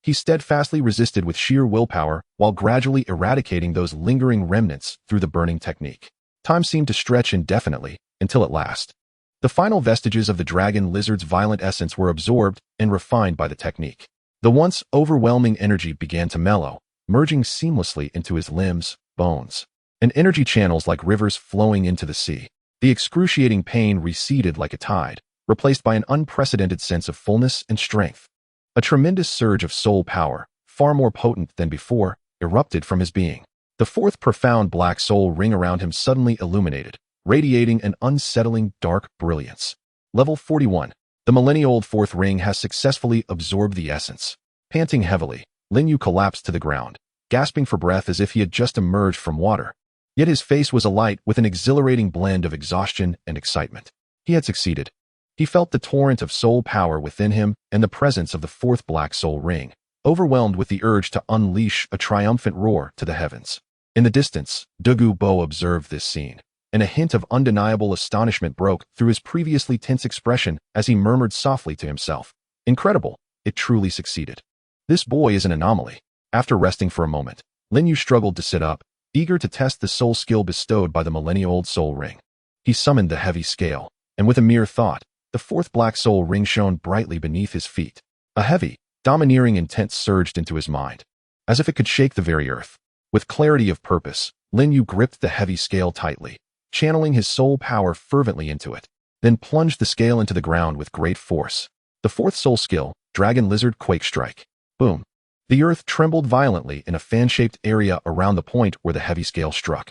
He steadfastly resisted with sheer willpower while gradually eradicating those lingering remnants through the burning technique. Time seemed to stretch indefinitely, until at last, the final vestiges of the dragon lizard's violent essence were absorbed and refined by the technique. The once overwhelming energy began to mellow, merging seamlessly into his limbs, bones, and energy channels like rivers flowing into the sea. The excruciating pain receded like a tide, replaced by an unprecedented sense of fullness and strength. A tremendous surge of soul power, far more potent than before, erupted from his being. The fourth profound black soul ring around him suddenly illuminated, radiating an unsettling dark brilliance. Level 41. The millennia-old fourth ring has successfully absorbed the essence. Panting heavily, Lin Yu collapsed to the ground, gasping for breath as if he had just emerged from water. Yet his face was alight with an exhilarating blend of exhaustion and excitement. He had succeeded. He felt the torrent of soul power within him and the presence of the fourth black soul ring, overwhelmed with the urge to unleash a triumphant roar to the heavens. In the distance, Douluo Dalu observed this scene, and a hint of undeniable astonishment broke through his previously tense expression as he murmured softly to himself, "Incredible, it truly succeeded. This boy is an anomaly." After resting for a moment, Lin Yu struggled to sit up, eager to test the soul skill bestowed by the millennia-old soul ring. He summoned the heavy scale, and with a mere thought, the fourth black soul ring shone brightly beneath his feet. A heavy, domineering intent surged into his mind, as if it could shake the very earth. With clarity of purpose, Lin Yu gripped the heavy scale tightly, channeling his soul power fervently into it, then plunged the scale into the ground with great force. The fourth soul skill, Dragon Lizard Quake Strike. Boom. The earth trembled violently in a fan-shaped area around the point where the heavy scale struck,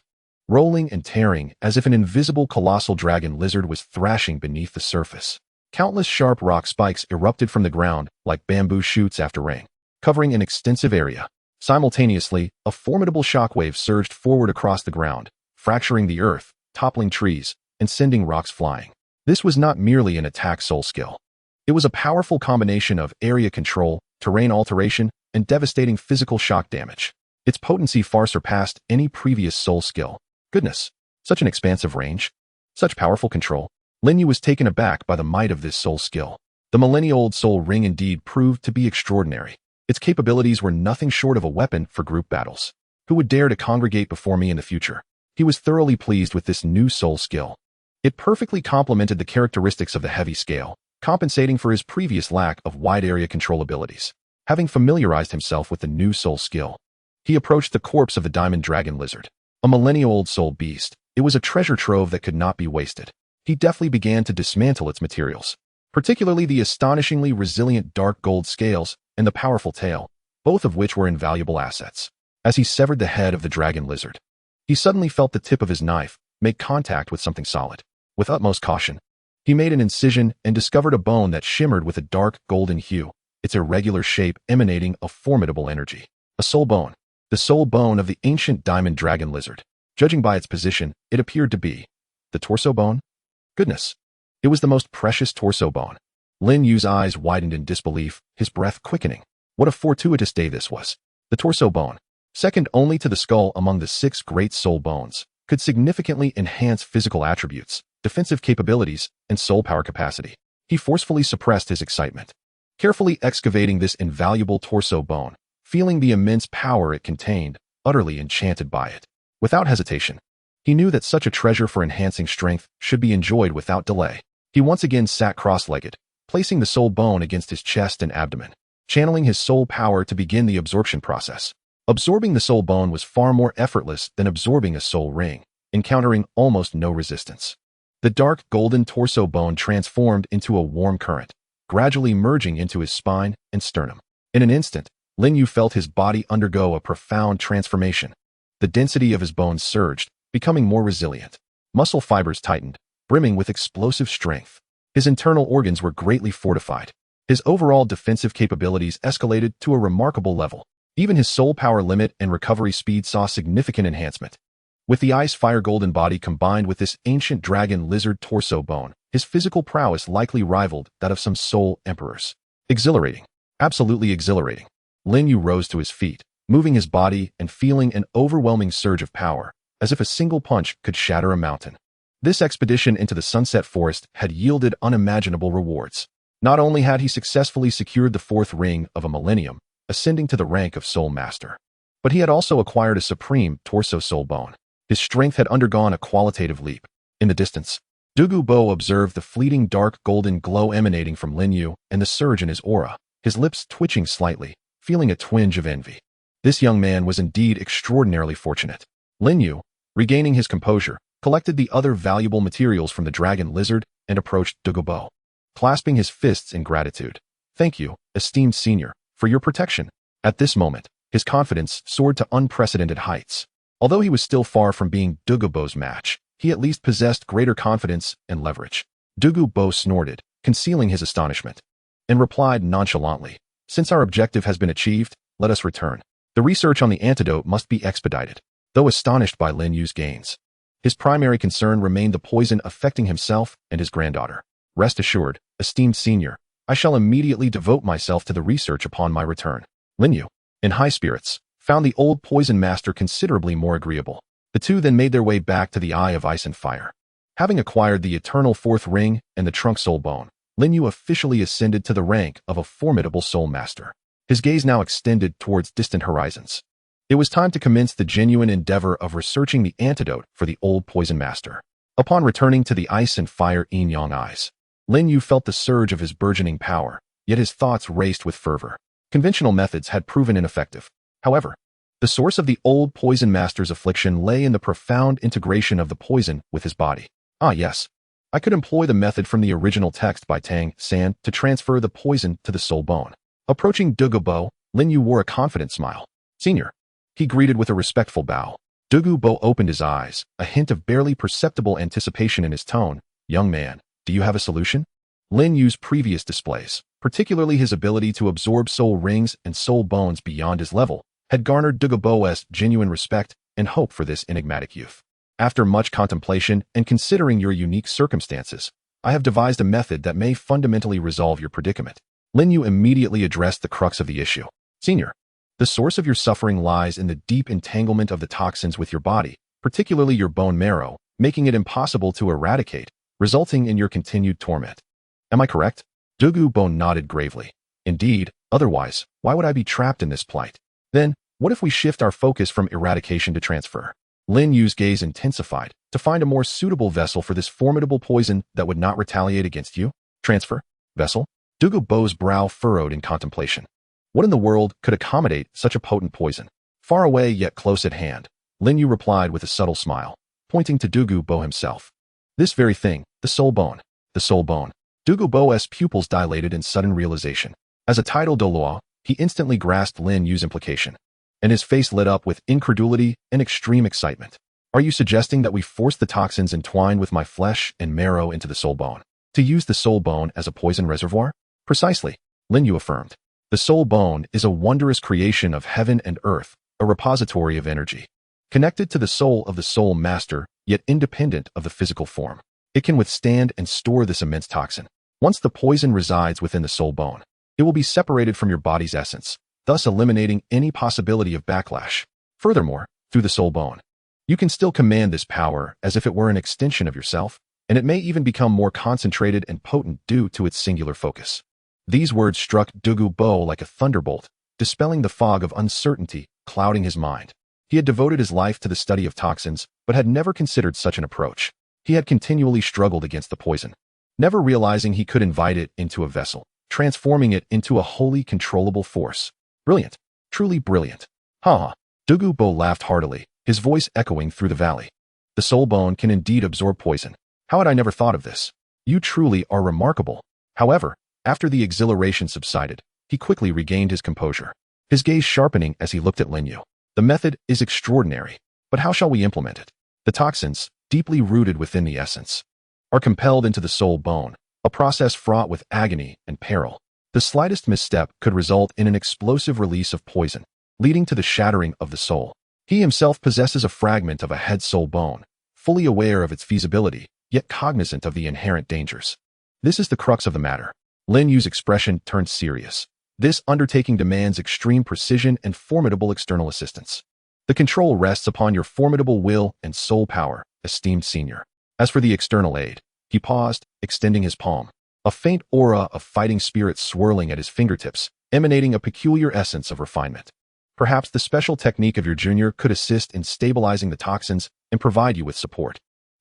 rolling and tearing as if an invisible colossal dragon lizard was thrashing beneath the surface. Countless sharp rock spikes erupted from the ground like bamboo shoots after rain, covering an extensive area. Simultaneously, a formidable shockwave surged forward across the ground, fracturing the earth, toppling trees, and sending rocks flying. This was not merely an attack soul skill. It was a powerful combination of area control, terrain alteration, and devastating physical shock damage. Its potency far surpassed any previous soul skill. Goodness, such an expansive range, such powerful control. Lin Yu was taken aback by the might of this soul skill. The millennia-old soul ring indeed proved to be extraordinary. Its capabilities were nothing short of a weapon for group battles. Who would dare to congregate before me in the future? He was thoroughly pleased with this new soul skill. It perfectly complemented the characteristics of the heavy scale, compensating for his previous lack of wide area control abilities. Having familiarized himself with the new soul skill, he approached the corpse of the diamond dragon lizard. A millennia-old soul beast, it was a treasure trove that could not be wasted. He deftly began to dismantle its materials, particularly the astonishingly resilient dark gold scales and the powerful tail, both of which were invaluable assets. As he severed the head of the dragon lizard, he suddenly felt the tip of his knife make contact with something solid. With utmost caution, he made an incision and discovered a bone that shimmered with a dark golden hue, its irregular shape emanating a formidable energy. A soul bone. The soul bone of the ancient diamond dragon lizard. Judging by its position, it appeared to be the torso bone. Goodness, it was the most precious torso bone. Lin Yu's eyes widened in disbelief, his breath quickening. What a fortuitous day this was. The torso bone, second only to the skull among the 6 great soul bones, could significantly enhance physical attributes, defensive capabilities, and soul power capacity. He forcefully suppressed his excitement, carefully excavating this invaluable torso bone, feeling the immense power it contained, utterly enchanted by it. Without hesitation, he knew that such a treasure for enhancing strength should be enjoyed without delay. He once again sat cross-legged, placing the soul bone against his chest and abdomen, channeling his soul power to begin the absorption process. Absorbing the soul bone was far more effortless than absorbing a soul ring, encountering almost no resistance. The dark golden torso bone transformed into a warm current, gradually merging into his spine and sternum. In an instant, Lin Yu felt his body undergo a profound transformation. The density of his bones surged, becoming more resilient. Muscle fibers tightened, brimming with explosive strength. His internal organs were greatly fortified. His overall defensive capabilities escalated to a remarkable level. Even his soul power limit and recovery speed saw significant enhancement. With the ice-fire golden body combined with this ancient dragon lizard torso bone, his physical prowess likely rivaled that of some soul emperors. Exhilarating. Absolutely exhilarating. Lin Yu rose to his feet, moving his body and feeling an overwhelming surge of power, as if a single punch could shatter a mountain. This expedition into the Sunset Forest had yielded unimaginable rewards. Not only had he successfully secured the fourth ring of a millennium, ascending to the rank of Soul Master, but he had also acquired a supreme torso soul bone. His strength had undergone a qualitative leap. In the distance, Douluo Dalu observed the fleeting dark golden glow emanating from Lin Yu and the surge in his aura, his lips twitching slightly, feeling a twinge of envy. This young man was indeed extraordinarily fortunate. Lin Yu, regaining his composure, collected the other valuable materials from the dragon lizard and approached Douluo Dalu, clasping his fists in gratitude. "Thank you, esteemed senior, for your protection." At this moment, his confidence soared to unprecedented heights. Although he was still far from being Douluo Dalu's match, he at least possessed greater confidence and leverage. Douluo Dalu snorted, concealing his astonishment, and replied nonchalantly, "Since our objective has been achieved, let us return. The research on the antidote must be expedited." Though astonished by Lin Yu's gains, his primary concern remained the poison affecting himself and his granddaughter. "Rest assured, esteemed senior, I shall immediately devote myself to the research upon my return." Lin Yu, in high spirits, found the old poison master considerably more agreeable. The two then made their way back to the Eye of Ice and Fire. Having acquired the eternal fourth ring and the trunk soul bone, Lin Yu officially ascended to the rank of a formidable soul master. His gaze now extended towards distant horizons. It was time to commence the genuine endeavor of researching the antidote for the old poison master. Upon returning to the Ice and Fire Yin-Yang Eyes, Lin Yu felt the surge of his burgeoning power, yet his thoughts raced with fervor. Conventional methods had proven ineffective. However, the source of the old poison master's affliction lay in the profound integration of the poison with his body. Ah yes, I could employ the method from the original text by Tang San to transfer the poison to the soul bone. Approaching Douluo Dalu, Lin Yu wore a confident smile. "Senior," he greeted with a respectful bow. Douluo Dalu opened his eyes, a hint of barely perceptible anticipation in his tone. "Young man, do you have a solution?" Lin Yu's previous displays, particularly his ability to absorb soul rings and soul bones beyond his level, had garnered Douluo Dalu's genuine respect and hope for this enigmatic youth. "After much contemplation and considering your unique circumstances, I have devised a method that may fundamentally resolve your predicament." Lin Yu immediately addressed the crux of the issue. "Senior, the source of your suffering lies in the deep entanglement of the toxins with your body, particularly your bone marrow, making it impossible to eradicate, resulting in your continued torment. Am I correct?" Douluo Dalu nodded gravely. "Indeed, otherwise, why would I be trapped in this plight? Then, what if we shift our focus from eradication to transfer?" Lin Yu's gaze intensified, to find a more suitable vessel for this formidable poison that would not retaliate against you. "Transfer? Vessel?" Douluo Dalu's brow furrowed in contemplation. What in the world could accommodate such a potent poison? Far away yet close at hand, Lin Yu replied with a subtle smile, pointing to Douluo Dalu himself. "This very thing, the soul bone. The soul bone." Douluo Dalu's pupils dilated in sudden realization. As a title Douluo, he instantly grasped Lin Yu's implication, and his face lit up with incredulity and extreme excitement. "Are you suggesting that we force the toxins entwined with my flesh and marrow into the soul bone, to use the soul bone as a poison reservoir?" "Precisely," Lin Yu affirmed. "The soul bone is a wondrous creation of heaven and earth, a repository of energy, connected to the soul of the soul master, yet independent of the physical form. It can withstand and store this immense toxin. Once the poison resides within the soul bone, it will be separated from your body's essence, thus eliminating any possibility of backlash. Furthermore, through the soul bone, you can still command this power as if it were an extension of yourself, and it may even become more concentrated and potent due to its singular focus." These words struck Douluo Dalu like a thunderbolt, dispelling the fog of uncertainty clouding his mind. He had devoted his life to the study of toxins, but had never considered such an approach. He had continually struggled against the poison, never realizing he could invite it into a vessel, transforming it into a wholly controllable force. "Brilliant. Truly brilliant." "Ha ha." Douluo Dalu laughed heartily, his voice echoing through the valley. "The soul bone can indeed absorb poison. How had I never thought of this? You truly are remarkable." However, after the exhilaration subsided, he quickly regained his composure, his gaze sharpening as he looked at Lin Yu. "The method is extraordinary, but how shall we implement it? The toxins, deeply rooted within the essence, are compelled into the soul bone, a process fraught with agony and peril. The slightest misstep could result in an explosive release of poison, leading to the shattering of the soul. He himself possesses a fragment of a head soul bone, fully aware of its feasibility, yet cognizant of the inherent dangers. This is the crux of the matter." Lin Yu's expression turned serious. "This undertaking demands extreme precision and formidable external assistance. The control rests upon your formidable will and soul power, esteemed senior. As for the external aid," he paused, extending his palm. a faint aura of fighting spirit swirling at his fingertips, emanating a peculiar essence of refinement. Perhaps the special technique of your junior could assist in stabilizing the toxins and provide you with support.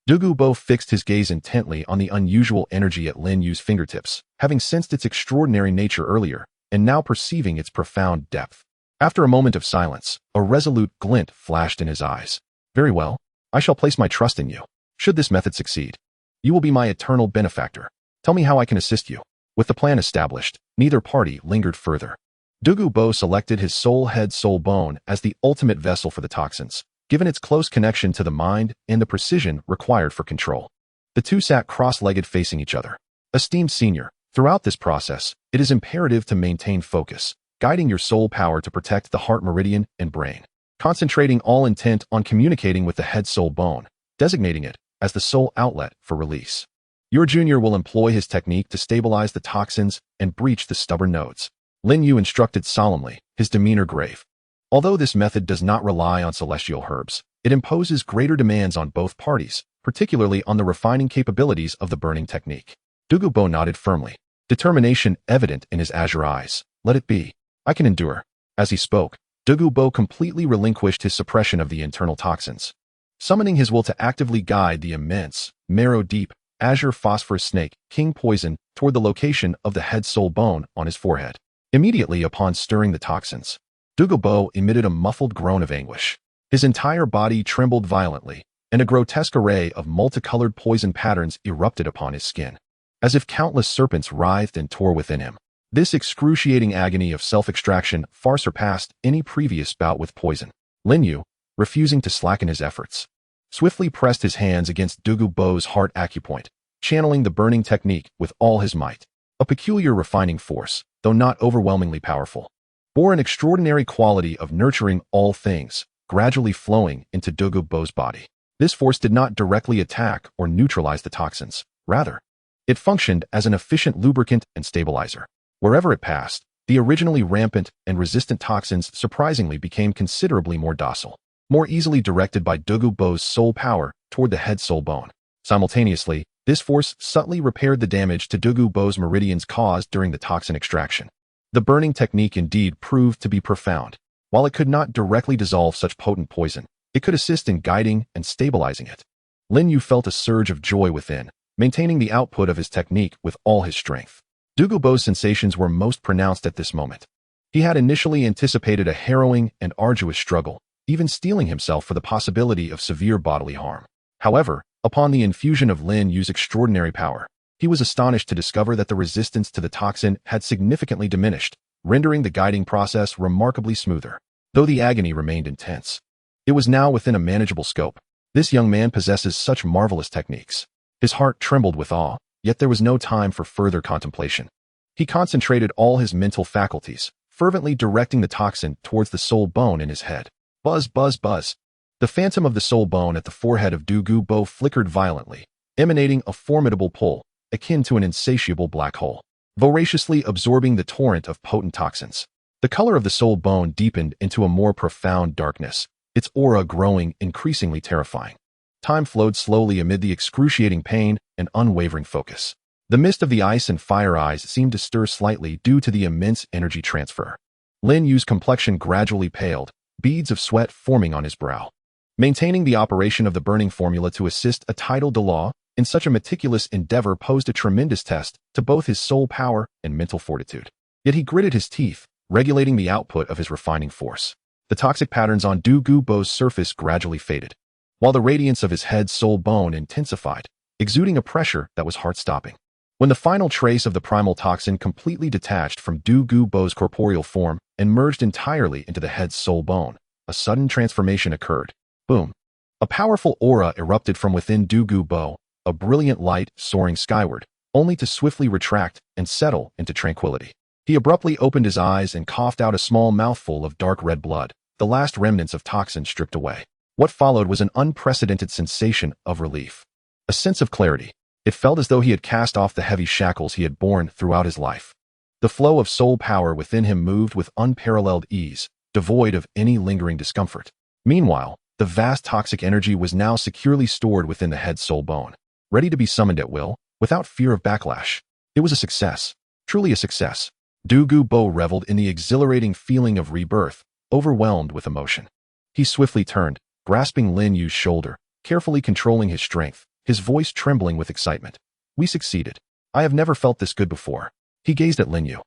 Douluo Dalu fixed his gaze intently on the unusual energy at Lin Yu's fingertips, having sensed its extraordinary nature earlier, and now perceiving its profound depth. After a moment of silence, a resolute glint flashed in his eyes. Very well, I shall place my trust in you. Should this method succeed, you will be my eternal benefactor. Tell me how I can assist you. With the plan established, neither party lingered further. Douluo Dalu selected his soul head soul bone as the ultimate vessel for the toxins, given its close connection to the mind and the precision required for control. The two sat cross-legged facing each other. Esteemed senior, throughout this process, it is imperative to maintain focus, guiding your soul power to protect the heart meridian and brain, concentrating all intent on communicating with the head soul bone, designating it as the soul outlet for release. Your junior will employ his technique to stabilize the toxins and breach the stubborn nodes. Lin Yu instructed solemnly, his demeanor grave. Although this method does not rely on celestial herbs, it imposes greater demands on both parties, particularly on the refining capabilities of the burning technique. Douluo Dalu nodded firmly, determination evident in his azure eyes. Let it be. I can endure. As he spoke, Douluo Dalu completely relinquished his suppression of the internal toxins, summoning his will to actively guide the immense, marrow-deep, azure phosphorus snake, king poison, toward the location of the head soul bone on his forehead. Immediately upon stirring the toxins, Douluo Dalu emitted a muffled groan of anguish. His entire body trembled violently, and a grotesque array of multicolored poison patterns erupted upon his skin, as if countless serpents writhed and tore within him. This excruciating agony of self-extraction far surpassed any previous bout with poison. Lin Yu, refusing to slacken his efforts, swiftly pressed his hands against Douluo Dalu's heart acupoint, channeling the burning technique with all his might. A peculiar refining force, though not overwhelmingly powerful, bore an extraordinary quality of nurturing all things, gradually flowing into Douluo Dalu's body. This force did not directly attack or neutralize the toxins. Rather, it functioned as an efficient lubricant and stabilizer. Wherever it passed, the originally rampant and resistant toxins surprisingly became considerably more docile, more easily directed by Douluo Dalu's soul power toward the head soul bone. Simultaneously, this force subtly repaired the damage to Douluo Dalu's meridians caused during the toxin extraction. The burning technique indeed proved to be profound. While it could not directly dissolve such potent poison, it could assist in guiding and stabilizing it. Lin Yu felt a surge of joy within, maintaining the output of his technique with all his strength. Douluo Dalu's sensations were most pronounced at this moment. He had initially anticipated a harrowing and arduous struggle, even steeling himself for the possibility of severe bodily harm. However, upon the infusion of Lin Yu's extraordinary power, he was astonished to discover that the resistance to the toxin had significantly diminished, rendering the guiding process remarkably smoother. Though the agony remained intense, it was now within a manageable scope. This young man possesses such marvelous techniques. His heart trembled with awe, yet there was no time for further contemplation. He concentrated all his mental faculties, fervently directing the toxin towards the soul bone in his head. Buzz, buzz, buzz. The phantom of the soul bone at the forehead of Douluo Dalu flickered violently, emanating a formidable pull, akin to an insatiable black hole, voraciously absorbing the torrent of potent toxins. The color of the soul bone deepened into a more profound darkness, its aura growing increasingly terrifying. Time flowed slowly amid the excruciating pain and unwavering focus. The mist of the ice and fire eyes seemed to stir slightly due to the immense energy transfer. Lin Yu's complexion gradually paled, beads of sweat forming on his brow. Maintaining the operation of the burning formula to assist a title de law in such a meticulous endeavor posed a tremendous test to both his soul power and mental fortitude. Yet he gritted his teeth, regulating the output of his refining force. The toxic patterns on Douluo Dalu's surface gradually faded, while the radiance of his head soul bone intensified, exuding a pressure that was heart-stopping. When the final trace of the primal toxin completely detached from Douluo Dalu's corporeal form and merged entirely into the head soul bone, a sudden transformation occurred. Boom! A powerful aura erupted from within Douluo Dalu, a brilliant light soaring skyward, only to swiftly retract and settle into tranquility. He abruptly opened his eyes and coughed out a small mouthful of dark red blood, the last remnants of toxin stripped away. What followed was an unprecedented sensation of relief. A sense of clarity. It felt as though he had cast off the heavy shackles he had borne throughout his life. The flow of soul power within him moved with unparalleled ease, devoid of any lingering discomfort. Meanwhile, the vast toxic energy was now securely stored within the head soul bone, ready to be summoned at will, without fear of backlash. It was a success. Truly a success. Douluo reveled in the exhilarating feeling of rebirth, overwhelmed with emotion. He swiftly turned, grasping Lin Yu's shoulder, carefully controlling his strength, his voice trembling with excitement. We succeeded. I have never felt this good before. He gazed at Lin Yu,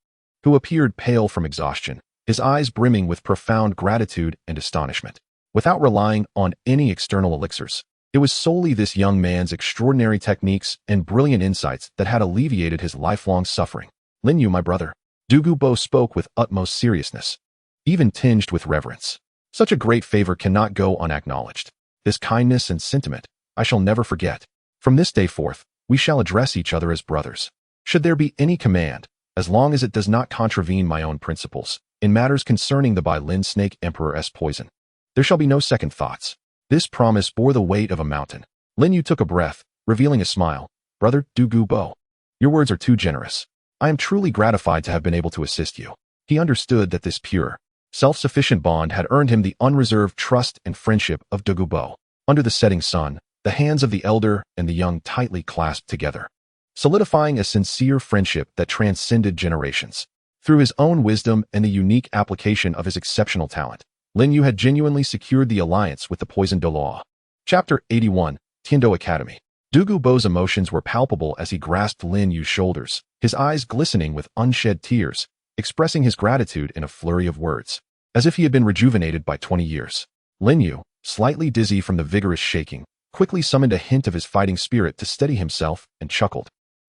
who appeared pale from exhaustion, his eyes brimming with profound gratitude and astonishment. Without relying on any external elixirs, it was solely this young man's extraordinary techniques and brilliant insights that had alleviated his lifelong suffering. Lin Yu, my brother. Douluo spoke with utmost seriousness, even tinged with reverence. Such a great favor cannot go unacknowledged. This kindness and sentiment I shall never forget. From this day forth, we shall address each other as brothers. Should there be any command, as long as it does not contravene my own principles, in matters concerning the Bai Lin Snake Emperor's poison, there shall be no second thoughts. This promise bore the weight of a mountain. Lin Yu took a breath, revealing a smile. Brother Douluo, your words are too generous. I am truly gratified to have been able to assist you. He understood that this pure, self-sufficient bond had earned him the unreserved trust and friendship of Douluo. Under the setting sun, the hands of the elder and the young tightly clasped together, solidifying a sincere friendship that transcended generations. Through his own wisdom and the unique application of his exceptional talent, Lin Yu had genuinely secured the alliance with the poisoned Douluo. Chapter 81, Tiando Academy. Douluo's emotions were palpable as he grasped Lin Yu's shoulders, his eyes glistening with unshed tears, expressing his gratitude in a flurry of words, as if he had been rejuvenated by 20 years. Lin Yu, slightly dizzy from the vigorous shaking, quickly summoned a hint of his fighting spirit to steady himself and chuckled.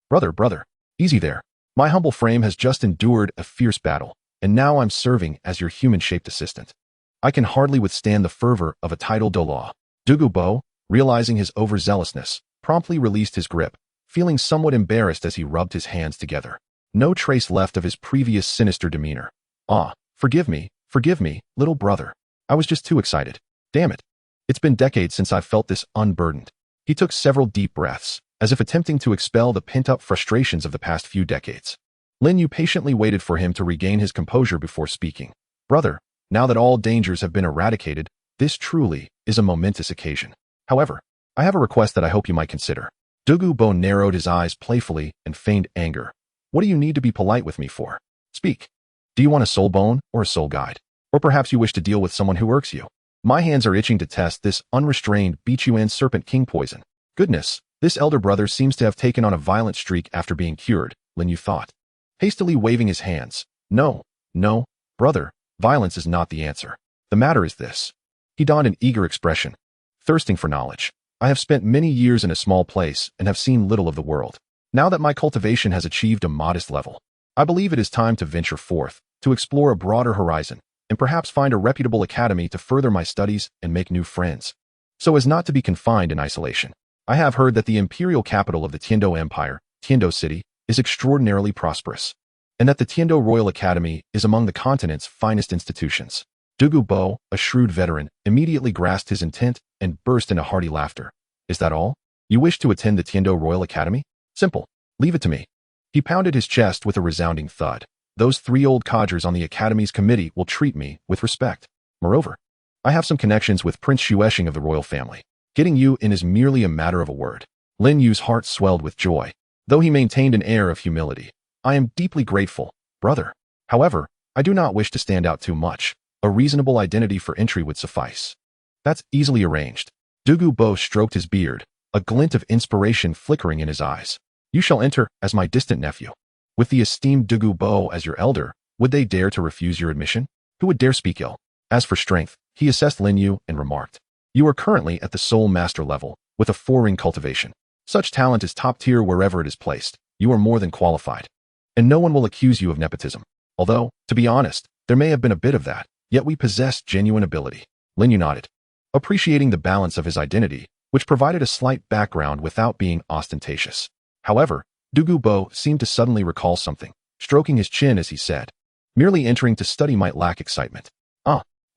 Brother, easy there. My humble frame has just endured a fierce battle, and now I'm serving as your human-shaped assistant. I can hardly withstand the fervor of a tidal Douluo. Douluo, realizing his overzealousness, promptly released his grip, feeling somewhat embarrassed as he rubbed his hands together. No trace left of his previous sinister demeanor. Forgive me, little brother. I was just too excited. Damn it. It's been decades since I've felt this unburdened. He took several deep breaths, as if attempting to expel the pent-up frustrations of the past few decades. Lin Yu patiently waited for him to regain his composure before speaking. Brother, now that all dangers have been eradicated, this truly is a momentous occasion. However, I have a request that I hope you might consider. Douluo narrowed his eyes playfully and feigned anger. What do you need to be polite with me for? Speak. Do you want a soul bone or a soul guide? Or perhaps you wish to deal with someone who irks you? My hands are itching to test this unrestrained Bichuan Serpent King poison. Goodness, this elder brother seems to have taken on a violent streak after being cured, Lin Yu thought, hastily waving his hands. No, brother, violence is not the answer. The matter is this. He donned an eager expression, thirsting for knowledge. I have spent many years in a small place and have seen little of the world. Now that my cultivation has achieved a modest level, I believe it is time to venture forth, to explore a broader horizon, and perhaps find a reputable academy to further my studies and make new friends, so as not to be confined in isolation. I have heard that the imperial capital of the Tiando Empire, Tiando City, is extraordinarily prosperous, and that the Tiando Royal Academy is among the continent's finest institutions. Douluo, a shrewd veteran, immediately grasped his intent and burst into hearty laughter. Is that all? You wish to attend the Tiando Royal Academy? Simple. Leave it to me. He pounded his chest with a resounding thud. Those 3 old codgers on the Academy's committee will treat me with respect. Moreover, I have some connections with Prince Xuesheng of the royal family. Getting you in is merely a matter of a word. Lin Yu's heart swelled with joy, though he maintained an air of humility. I am deeply grateful, brother. However, I do not wish to stand out too much. A reasonable identity for entry would suffice. That's easily arranged. Douluo stroked his beard, a glint of inspiration flickering in his eyes. You shall enter as my distant nephew. With the esteemed Douluo as your elder, would they dare to refuse your admission? Who would dare speak ill? As for strength, he assessed Lin Yu and remarked, you are currently at the soul master level, with a 4-ring cultivation. Such talent is top tier wherever it is placed. You are more than qualified. And no one will accuse you of nepotism. Although, to be honest, there may have been a bit of that, yet we possess genuine ability. Lin Yu nodded, appreciating the balance of his identity, which provided a slight background without being ostentatious. However, Douluo seemed to suddenly recall something, stroking his chin as he said, merely entering to study might lack excitement.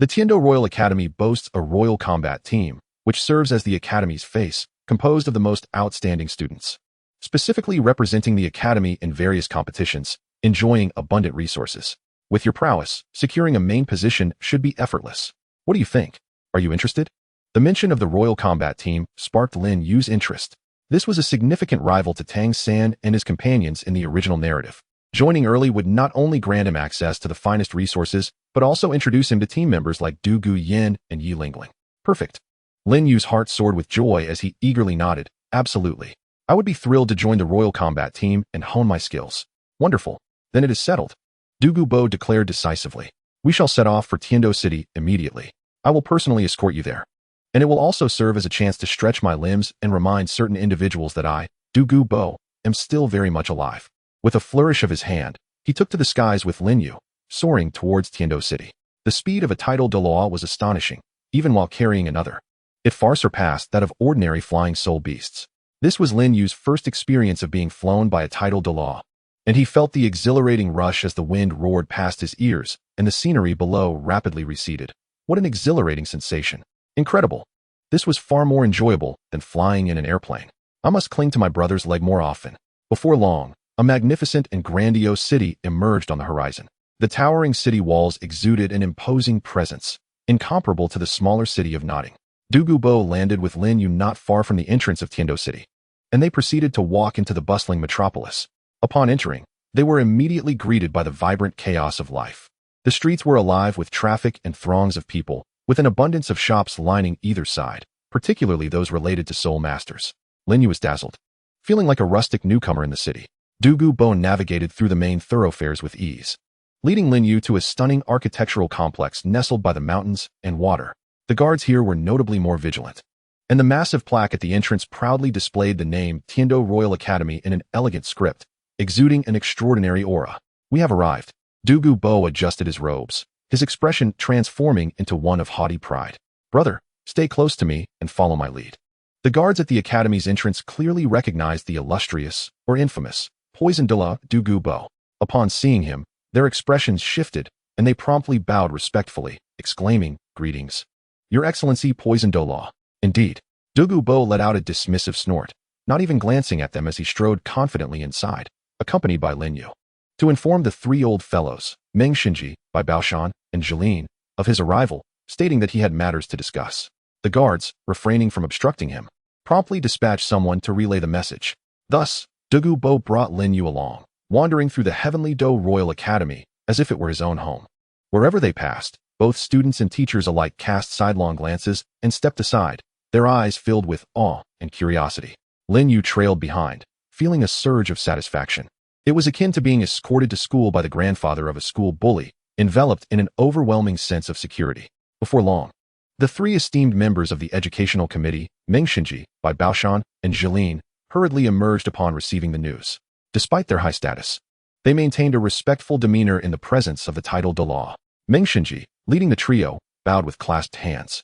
The Tiando Royal Academy boasts a royal combat team, which serves as the Academy's face, composed of the most outstanding students, specifically representing the Academy in various competitions, enjoying abundant resources. With your prowess, securing a main position should be effortless. What do you think? Are you interested? The mention of the Royal Combat Team sparked Lin Yu's interest. This was a significant rival to Tang San and his companions in the original narrative. Joining early would not only grant him access to the finest resources, but also introduce him to team members like Du Gu Yin and Yi Lingling. Perfect. Lin Yu's heart soared with joy as he eagerly nodded. Absolutely. I would be thrilled to join the Royal Combat Team and hone my skills. Wonderful. Then it is settled. Du Gu Bo declared decisively. We shall set off for Tiando City immediately. I will personally escort you there. And it will also serve as a chance to stretch my limbs and remind certain individuals that I, Du Gu Bo, am still very much alive. With a flourish of his hand, he took to the skies with Lin Yu, soaring towards Tiando City. The speed of a tidal Douluo was astonishing, even while carrying another. It far surpassed that of ordinary flying soul beasts. This was Lin Yu's first experience of being flown by a tidal Douluo, and he felt the exhilarating rush as the wind roared past his ears and the scenery below rapidly receded. What an exhilarating sensation. Incredible. This was far more enjoyable than flying in an airplane. I must cling to my brother's leg more often. Before long, a magnificent and grandiose city emerged on the horizon. The towering city walls exuded an imposing presence, incomparable to the smaller city of Notting. Du Gu Bo landed with Lin Yu not far from the entrance of Tiando City, and they proceeded to walk into the bustling metropolis. Upon entering, they were immediately greeted by the vibrant chaos of life. The streets were alive with traffic and throngs of people, with an abundance of shops lining either side, particularly those related to soul masters. Lin Yu was dazzled. Feeling like a rustic newcomer in the city, Du Gu Bo navigated through the main thoroughfares with ease, leading Lin Yu to a stunning architectural complex nestled by the mountains and water. The guards here were notably more vigilant, and the massive plaque at the entrance proudly displayed the name Tiando Royal Academy in an elegant script, exuding an extraordinary aura. We have arrived. Du Gu Bo adjusted his robes, his expression transforming into one of haughty pride. Brother, stay close to me and follow my lead. The guards at the academy's entrance clearly recognized the illustrious, or infamous, Poison Dalu Du Gu Bo. Upon seeing him, their expressions shifted, and they promptly bowed respectfully, exclaiming, Greetings. Your Excellency Poison Dalu. Indeed. Du Gu Bo let out a dismissive snort, not even glancing at them as he strode confidently inside, accompanied by Lin Yu. To inform the three old fellows, Meng Xinji, Bai Baoshan, and Jilin, of his arrival, stating that he had matters to discuss. The guards, refraining from obstructing him, promptly dispatched someone to relay the message. Thus, Du Gu Bo brought Lin Yu along, wandering through the Heavenly Do Royal Academy as if it were his own home. Wherever they passed, both students and teachers alike cast sidelong glances and stepped aside, their eyes filled with awe and curiosity. Lin Yu trailed behind, feeling a surge of satisfaction. It was akin to being escorted to school by the grandfather of a school bully, enveloped in an overwhelming sense of security. Before long, the three esteemed members of the educational committee, Meng Xinji, Bai Baoshan, and Jilin, hurriedly emerged upon receiving the news. Despite their high status, they maintained a respectful demeanor in the presence of the tidal Dalu. Meng Xinji, leading the trio, bowed with clasped hands,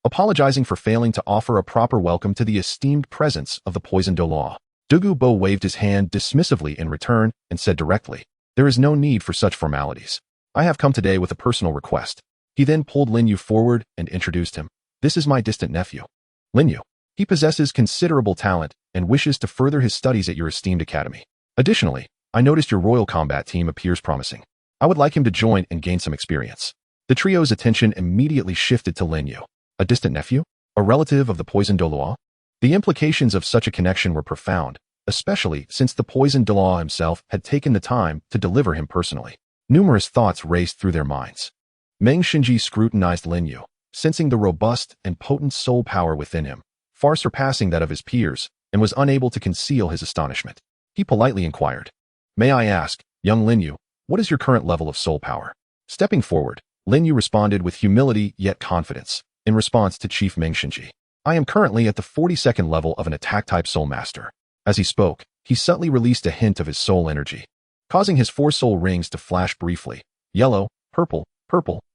apologizing for failing to offer a proper welcome to the esteemed presence of the Poison Dalu. Du Gu Bo waved his hand dismissively in return and said directly, There is no need for such formalities. I have come today with a personal request. He then pulled Lin Yu forward and introduced him. This is my distant nephew, Lin Yu. He possesses considerable talent and wishes to further his studies at your esteemed academy. Additionally, I noticed your Royal Combat Team appears promising. I would like him to join and gain some experience. The trio's attention immediately shifted to Lin Yu. A distant nephew? A relative of the Poison Dalu? The implications of such a connection were profound, especially since the Poison Dalu himself had taken the time to deliver him personally. Numerous thoughts raced through their minds. Meng Xinji scrutinized Lin Yu, sensing the robust and potent soul power within him, far surpassing that of his peers, and was unable to conceal his astonishment. He politely inquired, May I ask, young Lin Yu, what is your current level of soul power? Stepping forward, Lin Yu responded with humility yet confidence, in response to Chief Meng Xinji. I am currently at the 42nd level of an attack-type soul master. As he spoke, he subtly released a hint of his soul energy, causing his 4 soul rings to flash briefly, yellow, purple,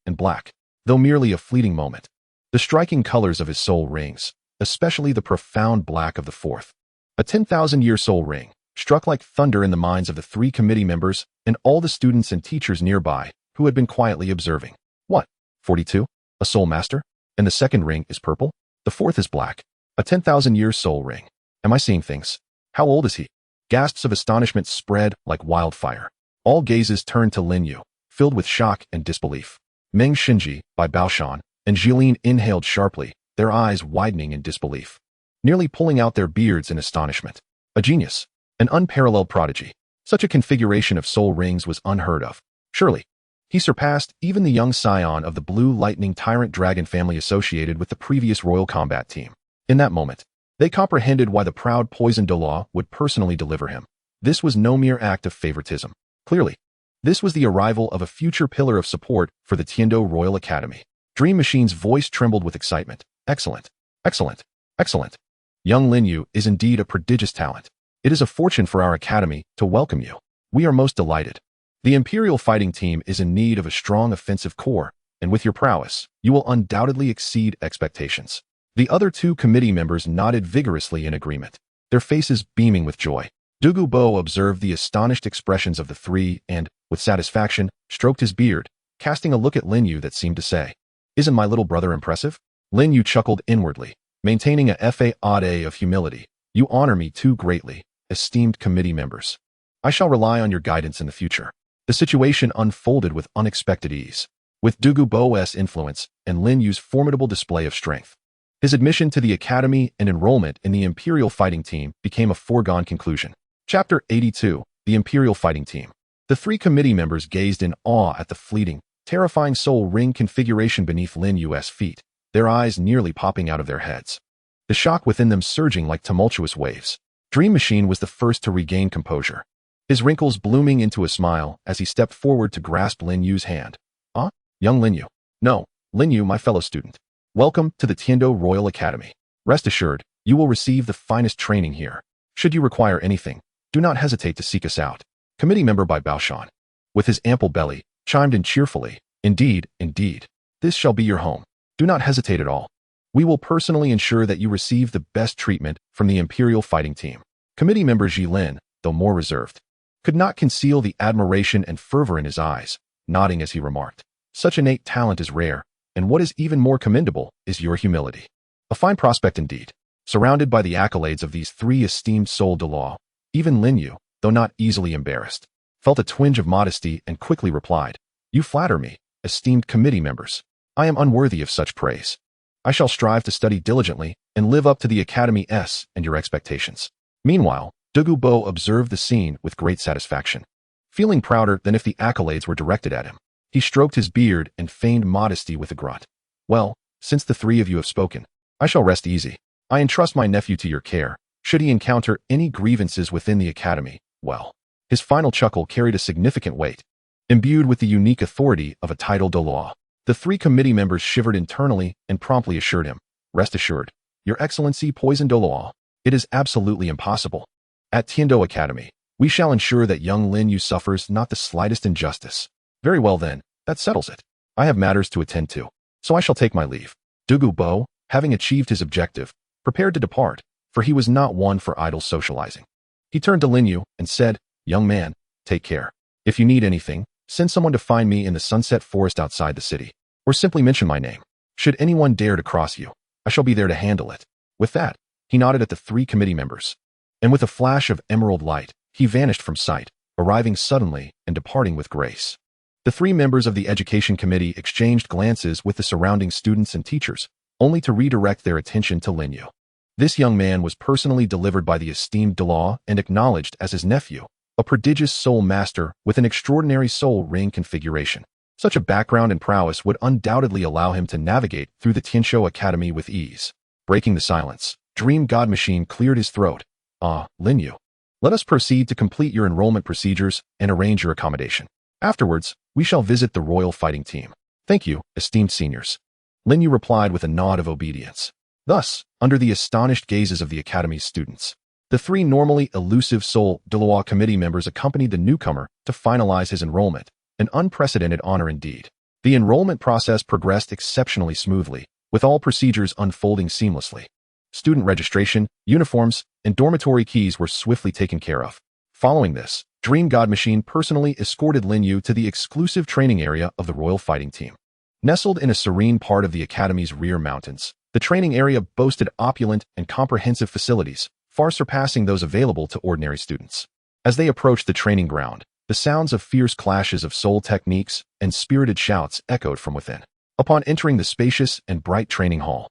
and black, though merely a fleeting moment. The striking colors of his soul rings, especially the profound black of the 4th, a 10,000-year soul ring, struck like thunder in the minds of the 3 committee members and all the students and teachers nearby who had been quietly observing. What? 42? A soul master? And the 2nd ring is purple? The 4th is black. A 10,000-year soul ring. Am I seeing things? How old is he? Gasps of astonishment spread like wildfire. All gazes turned to Lin Yu, filled with shock and disbelief. Meng Xinji, Bai Baoshan, and Jilin inhaled sharply, their eyes widening in disbelief. nearly pulling out their beards in astonishment. A genius, an unparalleled prodigy. Such a configuration of soul rings was unheard of. Surely, he surpassed even the young scion of the Blue Lightning Tyrant Dragon family associated with the previous Royal Combat Team. In that moment, they comprehended why the proud Poison Douluo would personally deliver him. This was no mere act of favoritism. Clearly, this was the arrival of a future pillar of support for the Tiando Royal Academy. Dream Machine's voice trembled with excitement. Excellent, excellent, excellent. Young Lin Yu is indeed a prodigious talent. It is a fortune for our academy to welcome you. We are most delighted. The Imperial Fighting Team is in need of a strong offensive core, and with your prowess, you will undoubtedly exceed expectations. The other two committee members nodded vigorously in agreement, their faces beaming with joy. Douluo Dalu observed the astonished expressions of the three and, with satisfaction, stroked his beard, casting a look at Lin Yu that seemed to say, "Isn't my little brother impressive?" Lin Yu chuckled inwardly, maintaining a facade of humility. "You honor me too greatly, esteemed committee members. I shall rely on your guidance in the future." The situation unfolded with unexpected ease. With Douluo Dalu's influence and Lin Yu's formidable display of strength, his admission to the academy and enrollment in the Imperial Fighting Team became a foregone conclusion. Chapter 82, The Imperial Fighting Team. The three committee members gazed in awe at the fleeting, terrifying soul ring configuration beneath Lin Yu's feet, their eyes nearly popping out of their heads, the shock within them surging like tumultuous waves. Dream Machine was the first to regain composure, his wrinkles blooming into a smile as he stepped forward to grasp Lin Yu's hand. Young Lin Yu. No, Lin Yu, my fellow student. Welcome to the Tiando Royal Academy. Rest assured, you will receive the finest training here. Should you require anything, do not hesitate to seek us out. Committee member Bai Baoshan, with his ample belly, chimed in cheerfully. Indeed, indeed. This shall be your home. Do not hesitate at all. We will personally ensure that you receive the best treatment from the Imperial Fighting Team. Committee member Ji Lin, though more reserved, could not conceal the admiration and fervor in his eyes, nodding as he remarked, "Such innate talent is rare, and what is even more commendable is your humility." A fine prospect indeed. Surrounded by the accolades of these three esteemed soul Douluo, even Lin Yu, though not easily embarrassed, felt a twinge of modesty and quickly replied, "You flatter me, esteemed committee members. I am unworthy of such praise. I shall strive to study diligently and live up to the Academy's and your expectations." Meanwhile, Douluo Dalu observed the scene with great satisfaction. Feeling prouder than if the accolades were directed at him, he stroked his beard and feigned modesty with a grunt. "Well, since the three of you have spoken, I shall rest easy. I entrust my nephew to your care. Should he encounter any grievances within the academy, well." His final chuckle carried a significant weight. Imbued with the unique authority of a titled Douluo, the three committee members shivered internally and promptly assured him, "Rest assured, Your Excellency Poison Douluo, it is absolutely impossible. At Tiando Academy, we shall ensure that young Lin Yu suffers not the slightest injustice." "Very well then, that settles it. I have matters to attend to, so I shall take my leave." Douluo Dalu, having achieved his objective, prepared to depart, for he was not one for idle socializing. He turned to Lin Yu and said, "Young man, take care. If you need anything, send someone to find me in the Sunset Forest outside the city, or simply mention my name. Should anyone dare to cross you, I shall be there to handle it." With that, he nodded at the three committee members, and with a flash of emerald light, he vanished from sight, arriving suddenly and departing with grace. The three members of the Education Committee exchanged glances with the surrounding students and teachers, only to redirect their attention to Lin Yu. This young man was personally delivered by the esteemed Douluo and acknowledged as his nephew, a prodigious soul master with an extraordinary soul ring configuration. Such a background and prowess would undoubtedly allow him to navigate through the Tianshou Academy with ease. Breaking the silence, Dream God Machine cleared his throat. Lin Yu, let us proceed to complete your enrollment procedures and arrange your accommodation. Afterwards, we shall visit the Royal Fighting Team." "Thank you, esteemed seniors." Lin Yu replied with a nod of obedience. Thus, under the astonished gazes of the Academy's students, the three normally elusive Soul Douluo committee members accompanied the newcomer to finalize his enrollment, an unprecedented honor indeed. The enrollment process progressed exceptionally smoothly, with all procedures unfolding seamlessly. Student registration, uniforms, and dormitory keys were swiftly taken care of. Following this, Dream God Machine personally escorted Lin Yu to the exclusive training area of the Royal Fighting Team. Nestled in a serene part of the Academy's rear mountains, the training area boasted opulent and comprehensive facilities, far surpassing those available to ordinary students. As they approached the training ground, the sounds of fierce clashes of soul techniques and spirited shouts echoed from within. Upon entering the spacious and bright training hall,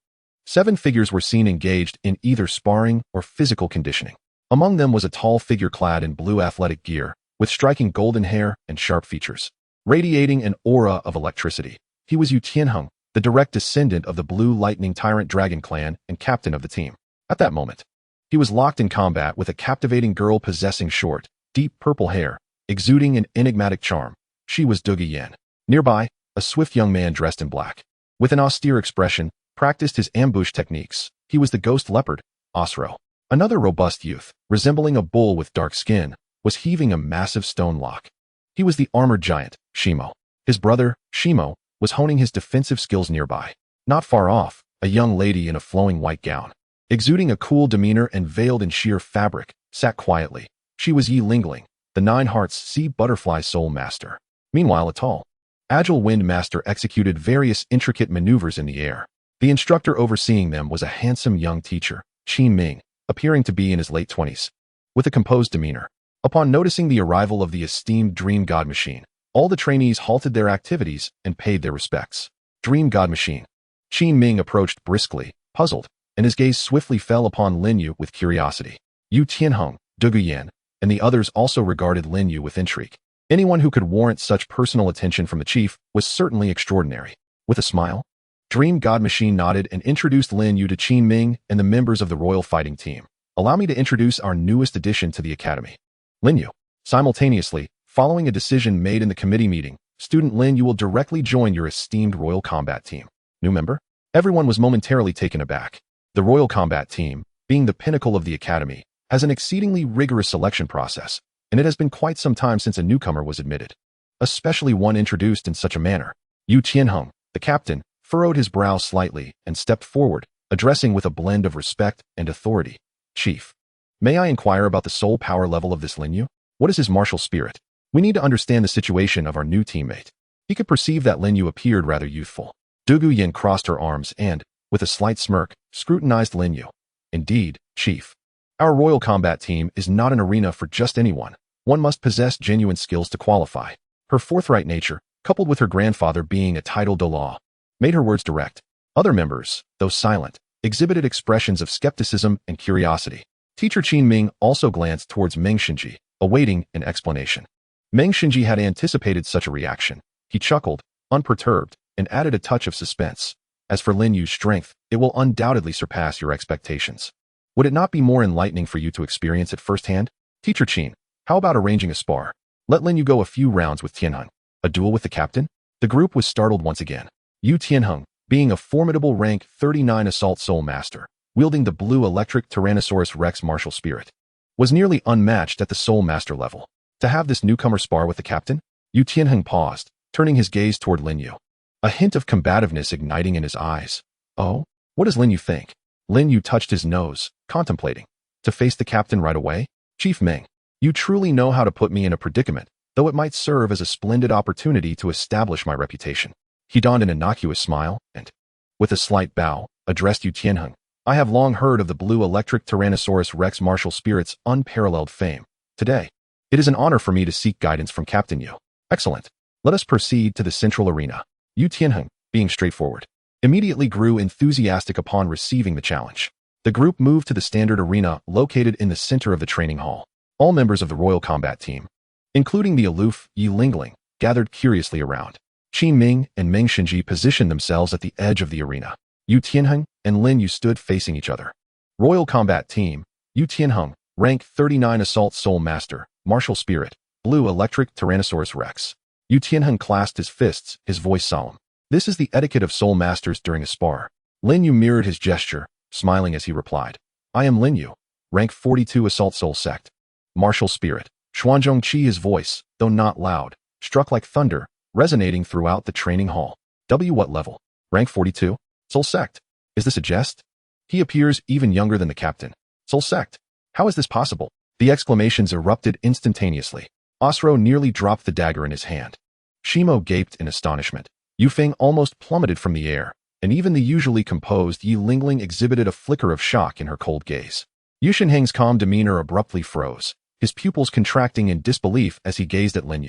7 figures were seen engaged in either sparring or physical conditioning. Among them was a tall figure clad in blue athletic gear, with striking golden hair and sharp features, radiating an aura of electricity. He was Yu Tianheng, the direct descendant of the Blue Lightning Tyrant Dragon clan and captain of the team. At that moment, he was locked in combat with a captivating girl possessing short, deep purple hair, exuding an enigmatic charm. She was Douluo Dalu. Nearby, a swift young man dressed in black, with an austere expression, practiced his ambush techniques. He was the ghost leopard, Osro. Another robust youth, resembling a bull with dark skin, was heaving a massive stone lock. He was the armored giant, Shimo. His brother, Shimo, was honing his defensive skills nearby. Not far off, a young lady in a flowing white gown, exuding a cool demeanor and veiled in sheer fabric, sat quietly. She was Yi Lingling, the Nine Hearts Sea Butterfly Soul Master. Meanwhile, a tall, agile wind master executed various intricate maneuvers in the air. The instructor overseeing them was a handsome young teacher, Qin Ming, appearing to be in his late 20s. With a composed demeanor, upon noticing the arrival of the esteemed Dream God Machine, all the trainees halted their activities and paid their respects. Dream God Machine. Qin Ming approached briskly, puzzled, and his gaze swiftly fell upon Lin Yu with curiosity. Yu Tianheng, Douluo Dalu, and the others also regarded Lin Yu with intrigue. Anyone who could warrant such personal attention from the chief was certainly extraordinary. With a smile, Dream God Machine nodded and introduced Lin Yu to Qin Ming and the members of the Royal Fighting Team. Allow me to introduce our newest addition to the Academy. Lin Yu. Simultaneously, following a decision made in the committee meeting, student Lin Yu will directly join your esteemed Royal Combat Team. New member? Everyone was momentarily taken aback. The Royal Combat Team, being the pinnacle of the Academy, has an exceedingly rigorous selection process, and it has been quite some time since a newcomer was admitted, especially one introduced in such a manner. Yu Tianheng, the captain, furrowed his brow slightly and stepped forward, addressing with a blend of respect and authority. Chief, may I inquire about the soul power level of this Lin Yu? What is his martial spirit? We need to understand the situation of our new teammate. He could perceive that Lin Yu appeared rather youthful. Douluo Dalu crossed her arms and, with a slight smirk, scrutinized Lin Yu. Indeed, Chief. Our Royal Combat Team is not an arena for just anyone. One must possess genuine skills to qualify. Her forthright nature, coupled with her grandfather being a titled Douluo, made her words direct. Other members, though silent, exhibited expressions of skepticism and curiosity. Teacher Qin Ming also glanced towards Meng Xinji, awaiting an explanation. Meng Xinji had anticipated such a reaction. He chuckled, unperturbed, and added a touch of suspense. As for Lin Yu's strength, it will undoubtedly surpass your expectations. Would it not be more enlightening for you to experience it firsthand? Teacher Qin, how about arranging a spar? Let Lin Yu go a few rounds with Tianheng. A duel with the captain? The group was startled once again. Yu Tianheng, being a formidable rank 39 Assault Soul Master, wielding the blue electric Tyrannosaurus Rex martial spirit, was nearly unmatched at the Soul Master level. To have this newcomer spar with the captain? Yu Tianheng paused, turning his gaze toward Lin Yu, a hint of combativeness igniting in his eyes. Oh, what does Lin Yu think? Lin Yu touched his nose, contemplating. To face the captain right away? Chief Ming, you truly know how to put me in a predicament, though it might serve as a splendid opportunity to establish my reputation. He donned an innocuous smile and, with a slight bow, addressed Yu Tianheng. I have long heard of the blue electric Tyrannosaurus Rex martial spirit's unparalleled fame. Today, it is an honor for me to seek guidance from Captain Yu. Excellent. Let us proceed to the central arena. Yu Tianheng, being straightforward, immediately grew enthusiastic upon receiving the challenge. The group moved to the standard arena located in the center of the training hall. All members of the Royal Combat Team, including the aloof Yi Lingling, gathered curiously around. Qin Ming and Meng Xinji positioned themselves at the edge of the arena. Yu Tianheng and Lin Yu stood facing each other. Royal Combat Team, Yu Tianheng, rank 39 Assault Soul Master, Martial Spirit, Blue Electric Tyrannosaurus Rex. Yu Tianheng clasped his fists, his voice solemn. This is the etiquette of Soul Masters during a spar. Lin Yu mirrored his gesture, smiling as he replied. I am Lin Yu, rank 42 Assault Soul Sect. Martial Spirit. Xuanzhong Qi, his voice, though not loud, struck like thunder, resonating throughout the training hall. What level? Rank 42? Soul Sect. Is this a jest? He appears even younger than the captain. Soul Sect. How is this possible? The exclamations erupted instantaneously. Osro nearly dropped the dagger in his hand. Shimo gaped in astonishment. Yu Feng almost plummeted from the air, and even the usually composed Yi Lingling exhibited a flicker of shock in her cold gaze. Yu Shenheng's calm demeanor abruptly froze, his pupils contracting in disbelief as he gazed at Lin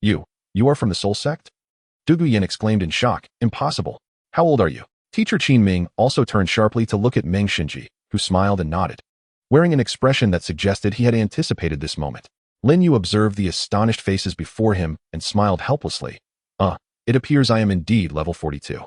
Yu. You are from the Soul Sect? Douluo Dalu exclaimed in shock. Impossible. How old are you? Teacher Qin Ming also turned sharply to look at Meng Xinji, who smiled and nodded, wearing an expression that suggested he had anticipated this moment. Lin Yu observed the astonished faces before him and smiled helplessly. It appears I am indeed level 42.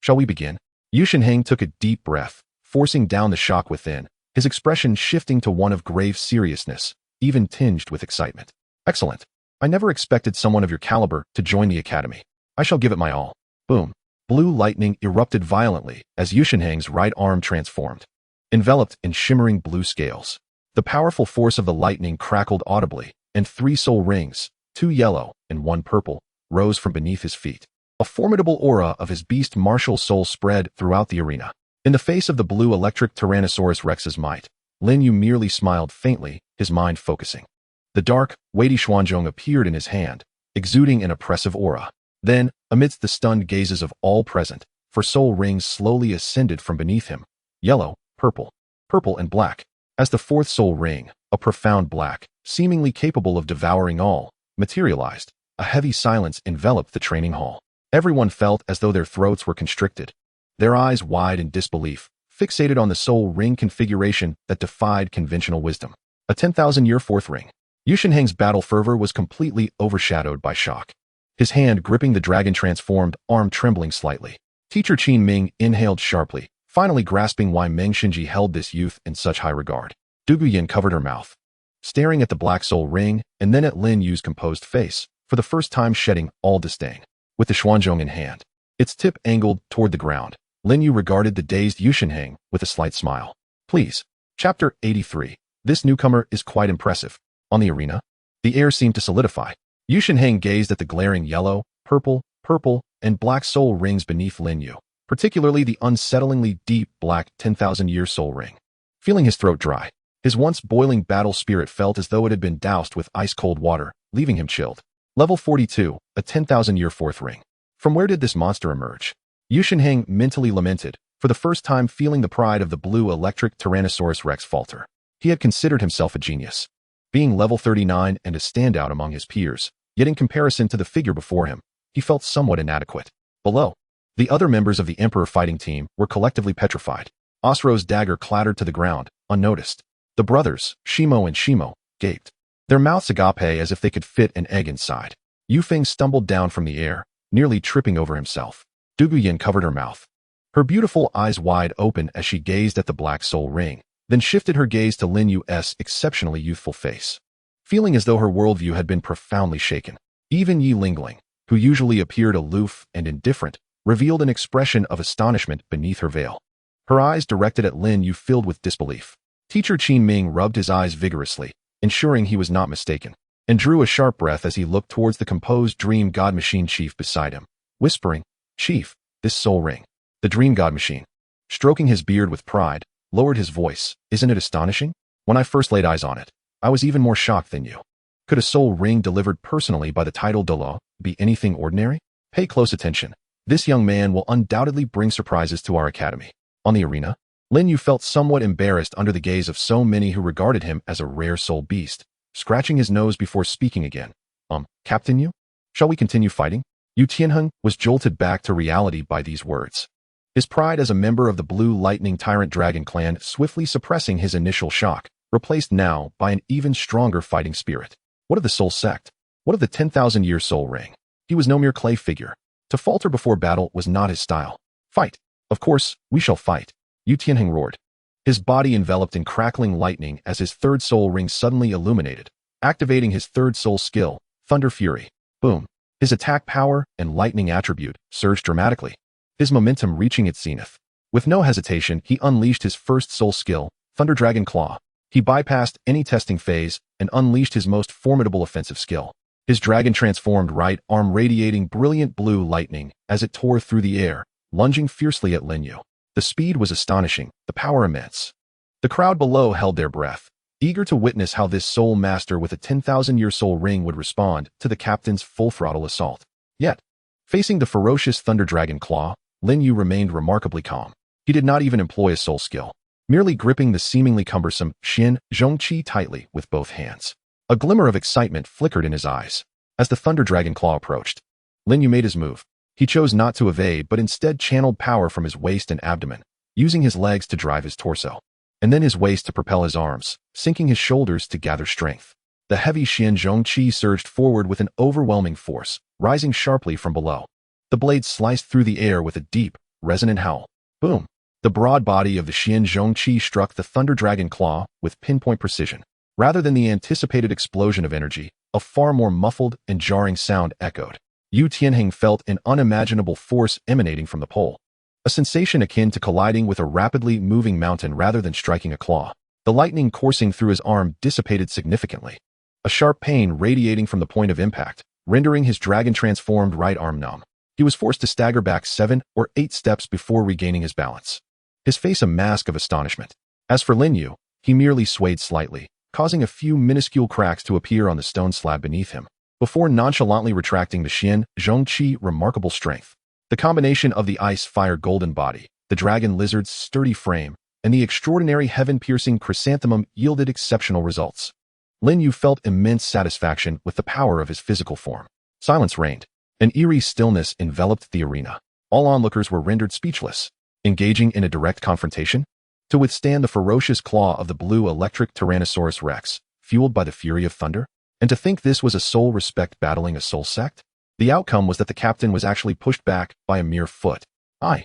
Shall we begin? Yu Shenheng took a deep breath, forcing down the shock within, his expression shifting to one of grave seriousness, even tinged with excitement. Excellent. I never expected someone of your caliber to join the academy. I shall give it my all. Boom. Blue lightning erupted violently as Yu Shenheng's right arm transformed, enveloped in shimmering blue scales. The powerful force of the lightning crackled audibly, and 3 soul rings, 2 yellow and 1 purple, rose from beneath his feet. A formidable aura of his beast martial soul spread throughout the arena. In the face of the blue electric Tyrannosaurus Rex's might, Lin Yu merely smiled faintly, his mind focusing. The dark, weighty Xuanzhong appeared in his hand, exuding an oppressive aura. Then, amidst the stunned gazes of all present, 4 soul rings slowly ascended from beneath him. Yellow, purple, and black. As the 4th soul ring, a profound black, seemingly capable of devouring all, materialized, a heavy silence enveloped the training hall. Everyone felt as though their throats were constricted, their eyes wide in disbelief, fixated on the soul ring configuration that defied conventional wisdom. A 10,000-year 4th ring. Yu Shenheng's battle fervor was completely overshadowed by shock. His hand gripping the dragon-transformed arm trembling slightly. Teacher Qin Ming inhaled sharply, finally grasping why Meng Xinji held this youth in such high regard. Du Guyan covered her mouth, staring at the black soul ring and then at Lin Yu's composed face, for the first time shedding all disdain. With the Xuanzhong in hand, its tip angled toward the ground, Lin Yu regarded the dazed Yu Shenheng with a slight smile. Please. Chapter 83. This newcomer is quite impressive. On the arena, the air seemed to solidify. Yu Shenheng gazed at the glaring yellow, purple, and black soul rings beneath Lin Yu, particularly the unsettlingly deep black 10,000-year soul ring. Feeling his throat dry, his once boiling battle spirit felt as though it had been doused with ice-cold water, leaving him chilled. Level 42, a 10,000-year 4th ring. From where did this monster emerge? Yu Shenheng mentally lamented, for the first time feeling the pride of the blue electric Tyrannosaurus Rex falter. He had considered himself a genius, being level 39 and a standout among his peers, yet in comparison to the figure before him, he felt somewhat inadequate. Below, the other members of the Emperor fighting team were collectively petrified. Osro's dagger clattered to the ground, unnoticed. The brothers, Shimo and Shimo, gaped, their mouths agape as if they could fit an egg inside. Yu Feng stumbled down from the air, nearly tripping over himself. Du Guyan covered her mouth, her beautiful eyes wide open as she gazed at the black soul ring, then shifted her gaze to Lin Yu's exceptionally youthful face, feeling as though her worldview had been profoundly shaken. Even Yi Lingling, who usually appeared aloof and indifferent, revealed an expression of astonishment beneath her veil. Her eyes directed at Lin Yu filled with disbelief. Teacher Qin Ming rubbed his eyes vigorously, ensuring he was not mistaken, and drew a sharp breath as he looked towards the composed Dream God Machine Chief beside him, whispering, Chief, this soul ring. The Dream God Machine, stroking his beard with pride, lowered his voice. Isn't it astonishing? When I first laid eyes on it, I was even more shocked than you. Could a soul ring delivered personally by the title Douluo be anything ordinary? Pay close attention. This young man will undoubtedly bring surprises to our academy. On the arena, Lin Yu felt somewhat embarrassed under the gaze of so many who regarded him as a rare soul beast, scratching his nose before speaking again. Captain Yu? Shall we continue fighting? Yu Tianheng was jolted back to reality by these words. His pride as a member of the Blue Lightning Tyrant Dragon clan swiftly suppressing his initial shock, replaced now by an even stronger fighting spirit. What of the soul sect? What of the 10,000-year soul ring? He was no mere clay figure. To falter before battle was not his style. Fight! Of course, we shall fight. Yu Tianheng roared, his body enveloped in crackling lightning as his 3rd soul ring suddenly illuminated, activating his 3rd soul skill, Thunder Fury. Boom. His attack power and lightning attribute surged dramatically, his momentum reaching its zenith. With no hesitation, he unleashed his 1st soul skill, Thunder Dragon Claw. He bypassed any testing phase and unleashed his most formidable offensive skill, his dragon-transformed right arm radiating brilliant blue lightning as it tore through the air, lunging fiercely at Lin Yu. The speed was astonishing, the power immense. The crowd below held their breath, eager to witness how this soul master with a 10,000-year soul ring would respond to the captain's full-throttle assault. Yet, facing the ferocious Thunder Dragon Claw, Lin Yu remained remarkably calm. He did not even employ a soul skill, merely gripping the seemingly cumbersome Xian Zhongqi tightly with both hands. A glimmer of excitement flickered in his eyes. As the Thunder Dragon Claw approached, Lin Yu made his move, He chose not to evade but instead channeled power from his waist and abdomen, using his legs to drive his torso, and then his waist to propel his arms, sinking his shoulders to gather strength. The heavy Xianzhong qi surged forward with an overwhelming force, rising sharply from below. The blade sliced through the air with a deep, resonant howl. Boom! The broad body of the Xianzhong qi struck the Thunder Dragon Claw with pinpoint precision. Rather than the anticipated explosion of energy, a far more muffled and jarring sound echoed. Yu Tianheng felt an unimaginable force emanating from the pole, a sensation akin to colliding with a rapidly moving mountain rather than striking a claw. The lightning coursing through his arm dissipated significantly, a sharp pain radiating from the point of impact, rendering his dragon-transformed right arm numb. He was forced to stagger back 7 or 8 steps before regaining his balance, his face a mask of astonishment. As for Lin Yu, he merely swayed slightly, causing a few minuscule cracks to appear on the stone slab beneath him, before nonchalantly retracting the Xianzhong qi remarkable strength. The combination of the ice-fire golden body, the dragon lizard's sturdy frame, and the extraordinary heaven-piercing chrysanthemum yielded exceptional results. Lin Yu felt immense satisfaction with the power of his physical form. Silence reigned. An eerie stillness enveloped the arena. All onlookers were rendered speechless. Engaging in a direct confrontation? To withstand the ferocious claw of the blue electric Tyrannosaurus Rex, fueled by the fury of thunder? And to think this was a soul respect battling a soul sect? The outcome was that the captain was actually pushed back by a mere foot. I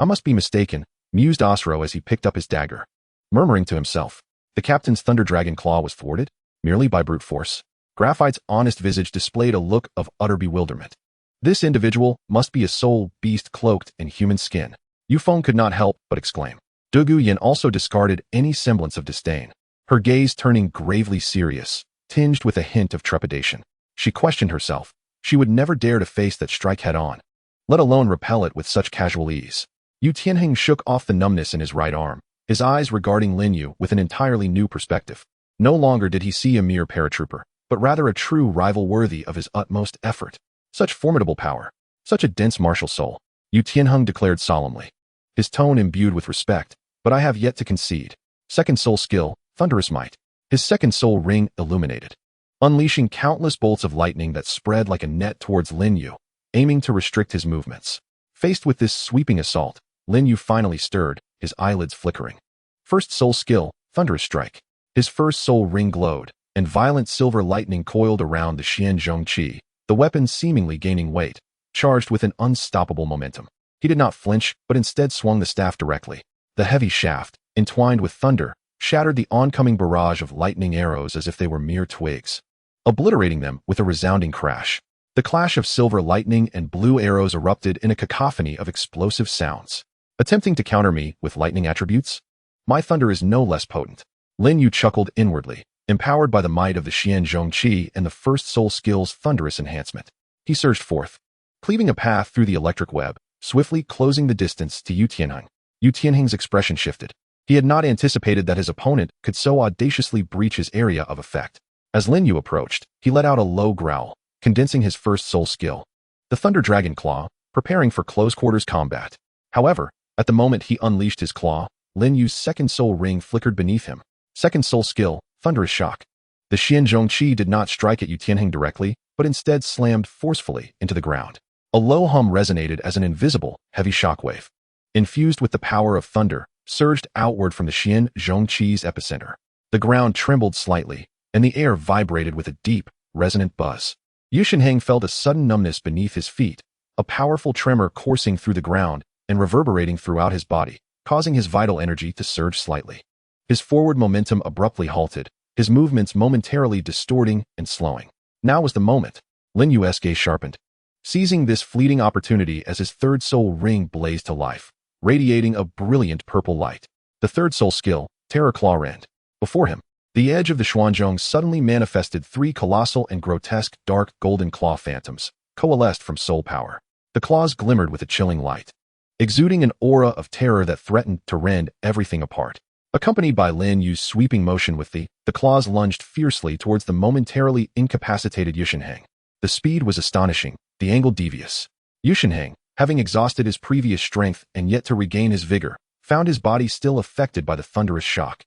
must be mistaken, mused Osro as he picked up his dagger. Murmuring to himself, the captain's Thunder Dragon Claw was thwarted? Merely by brute force? Graphite's honest visage displayed a look of utter bewilderment. This individual must be a soul beast cloaked in human skin. Yu Feng could not help but exclaim. Dugu Yin also discarded any semblance of disdain, her gaze turning gravely serious, tinged with a hint of trepidation. She questioned herself. She would never dare to face that strike head-on, let alone repel it with such casual ease. Yu Tianheng shook off the numbness in his right arm, his eyes regarding Lin Yu with an entirely new perspective. No longer did he see a mere paratrooper, but rather a true rival worthy of his utmost effort. Such formidable power, such a dense martial soul, Yu Tianheng declared solemnly, his tone imbued with respect. But I have yet to concede. Second soul skill, thunderous might. His second soul ring illuminated, unleashing countless bolts of lightning that spread like a net towards Lin Yu, aiming to restrict his movements. Faced with this sweeping assault, Lin Yu finally stirred, his eyelids flickering. First soul skill, thunderous strike. His first soul ring glowed, and violent silver lightning coiled around the Xianzhong qi, the weapon seemingly gaining weight, charged with an unstoppable momentum. He did not flinch, but instead swung the staff directly. The heavy shaft, entwined with thunder, shattered the oncoming barrage of lightning arrows as if they were mere twigs, obliterating them with a resounding crash. The clash of silver lightning and blue arrows erupted in a cacophony of explosive sounds. Attempting to counter me with lightning attributes? My thunder is no less potent. Lin Yu chuckled inwardly, empowered by the might of the Xianzhong qi and the first soul skill's thunderous enhancement. He surged forth, cleaving a path through the electric web, swiftly closing the distance to Yu Tianheng. Yu Tianheng's expression shifted. He had not anticipated that his opponent could so audaciously breach his area of effect. As Lin Yu approached, he let out a low growl, condensing his first soul skill, the Thunder Dragon Claw, preparing for close-quarters combat. However, at the moment he unleashed his claw, Lin Yu's second soul ring flickered beneath him. Second soul skill, Thunderous Shock. The Xianzhong qi did not strike at Yu Tianheng directly, but instead slammed forcefully into the ground. A low hum resonated as an invisible, heavy shockwave, infused with the power of thunder, surged outward from the Xianzhong qi's epicenter. The ground trembled slightly, and the air vibrated with a deep, resonant buzz. Yu Tianheng felt a sudden numbness beneath his feet, a powerful tremor coursing through the ground and reverberating throughout his body, causing his vital energy to surge slightly. His forward momentum abruptly halted, his movements momentarily distorting and slowing. Now was the moment. Lin Yu's gaze sharpened, seizing this fleeting opportunity as his third soul ring blazed to life, radiating a brilliant purple light. The third soul skill, Terror Claw Rend. Before him, the edge of the Xuanzhong suddenly manifested 3 colossal and grotesque dark golden claw phantoms, coalesced from soul power. The claws glimmered with a chilling light, exuding an aura of terror that threatened to rend everything apart. Accompanied by Lin Yu's sweeping motion with the claws lunged fiercely towards the momentarily incapacitated Yu Tianheng. The speed was astonishing, the angle devious. Yu Tianheng, having exhausted his previous strength and yet to regain his vigor, found his body still affected by the thunderous shock,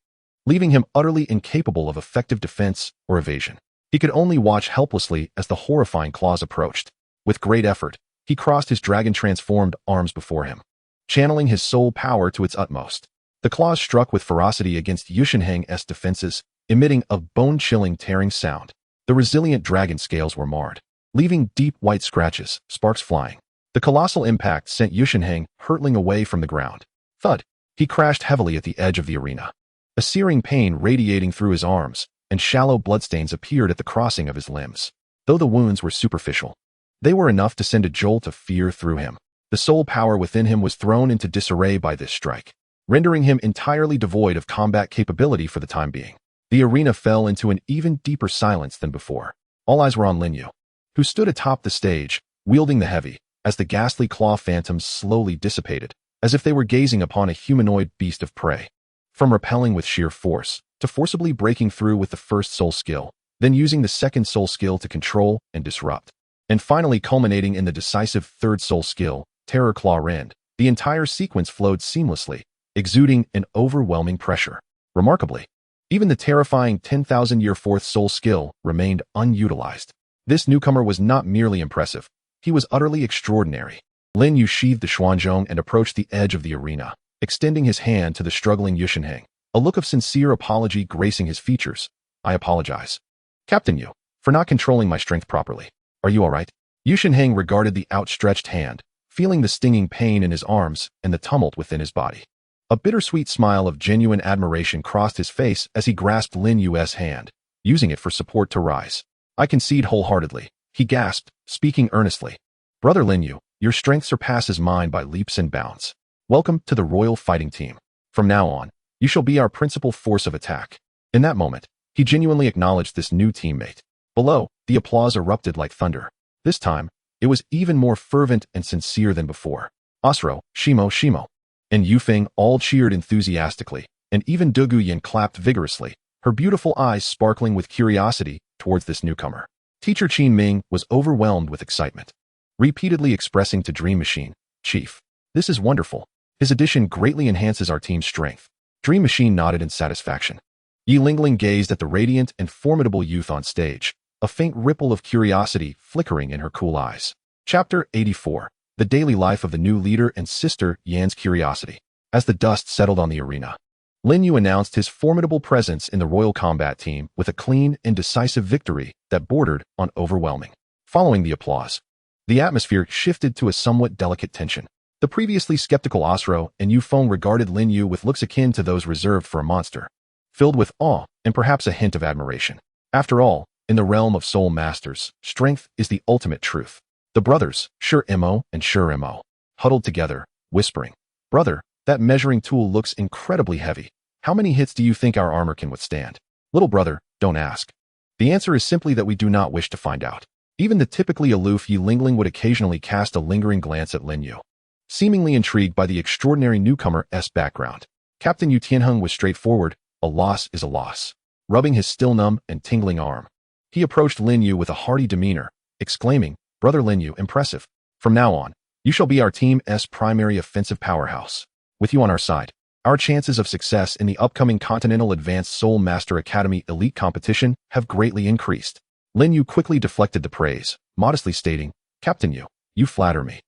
leaving him utterly incapable of effective defense or evasion. He could only watch helplessly as the horrifying claws approached. With great effort, He crossed his dragon-transformed arms before him, channeling his soul power to its utmost. The claws struck with ferocity against Yushinheng's defenses, emitting a bone-chilling tearing sound. The resilient dragon scales were marred, leaving deep white scratches, sparks flying. The colossal impact sent Yushinheng hurtling away from the ground. Thud! He crashed heavily at the edge of the arena. A searing pain radiating through his arms, and shallow bloodstains appeared at the crossing of his limbs. Though the wounds were superficial, they were enough to send a jolt of fear through him. The soul power within him was thrown into disarray by this strike, rendering him entirely devoid of combat capability for the time being. The arena fell into an even deeper silence than before. All eyes were on Lin Yu, who stood atop the stage, wielding the heavy, as the ghastly claw phantoms slowly dissipated, as if they were gazing upon a humanoid beast of prey. From repelling with sheer force, to forcibly breaking through with the first soul skill, then using the second soul skill to control and disrupt, and finally culminating in the decisive third soul skill, Terror Claw Rend, the entire sequence flowed seamlessly, exuding an overwhelming pressure. Remarkably, even the terrifying 10,000-year fourth soul skill remained unutilized. This newcomer was not merely impressive, he was utterly extraordinary. Lin Yu sheathed the Xuanzhong and approached the edge of the arena, extending his hand to the struggling Yushinheng, a look of sincere apology gracing his features. I apologize, Captain Yu, for not controlling my strength properly. Are you all right? Yushinheng regarded the outstretched hand, feeling the stinging pain in his arms and the tumult within his body. A bittersweet smile of genuine admiration crossed his face as he grasped Lin Yu's hand, using it for support to rise. I concede wholeheartedly, he gasped, speaking earnestly. Brother Lin Yu, your strength surpasses mine by leaps and bounds. Welcome to the Royal Fighting Team. From now on, you shall be our principal force of attack. In that moment, he genuinely acknowledged this new teammate. Below, the applause erupted like thunder. This time, it was even more fervent and sincere than before. Asro, Shimo, and Yufeng all cheered enthusiastically, and even Du Guyan clapped vigorously, her beautiful eyes sparkling with curiosity towards this newcomer. Teacher Qin Ming was overwhelmed with excitement, repeatedly expressing to Dream Machine, Chief, this is wonderful. His addition greatly enhances our team's strength. Dream Machine nodded in satisfaction. Yi Lingling gazed at the radiant and formidable youth on stage, a faint ripple of curiosity flickering in her cool eyes. Chapter 84. The daily life of the new leader and Sister Yan's curiosity. As the dust settled on the arena, Lin Yu announced his formidable presence in the Royal Combat Team with a clean and decisive victory that bordered on overwhelming. Following the applause, the atmosphere shifted to a somewhat delicate tension. The previously skeptical Asro and Yu Feng regarded Lin Yu with looks akin to those reserved for a monster, filled with awe and perhaps a hint of admiration. After all, in the realm of soul masters, strength is the ultimate truth. The brothers, Sure Mo and Sure Mo, huddled together, whispering, Brother, that measuring tool looks incredibly heavy. How many hits do you think our armor can withstand? Little brother, don't ask. The answer is simply that we do not wish to find out. Even the typically aloof Yi Lingling would occasionally cast a lingering glance at Lin Yu, seemingly intrigued by the extraordinary newcomer's background. Captain Yu Tianheng was straightforward, a loss is a loss. Rubbing his still numb and tingling arm, he approached Lin Yu with a hearty demeanor, exclaiming, Brother Lin Yu, impressive. From now on, you shall be our team's primary offensive powerhouse. With you on our side, our chances of success in the upcoming Continental Advanced Soul Master Academy Elite Competition have greatly increased. Lin Yu quickly deflected the praise, modestly stating, Captain Yu, you flatter me.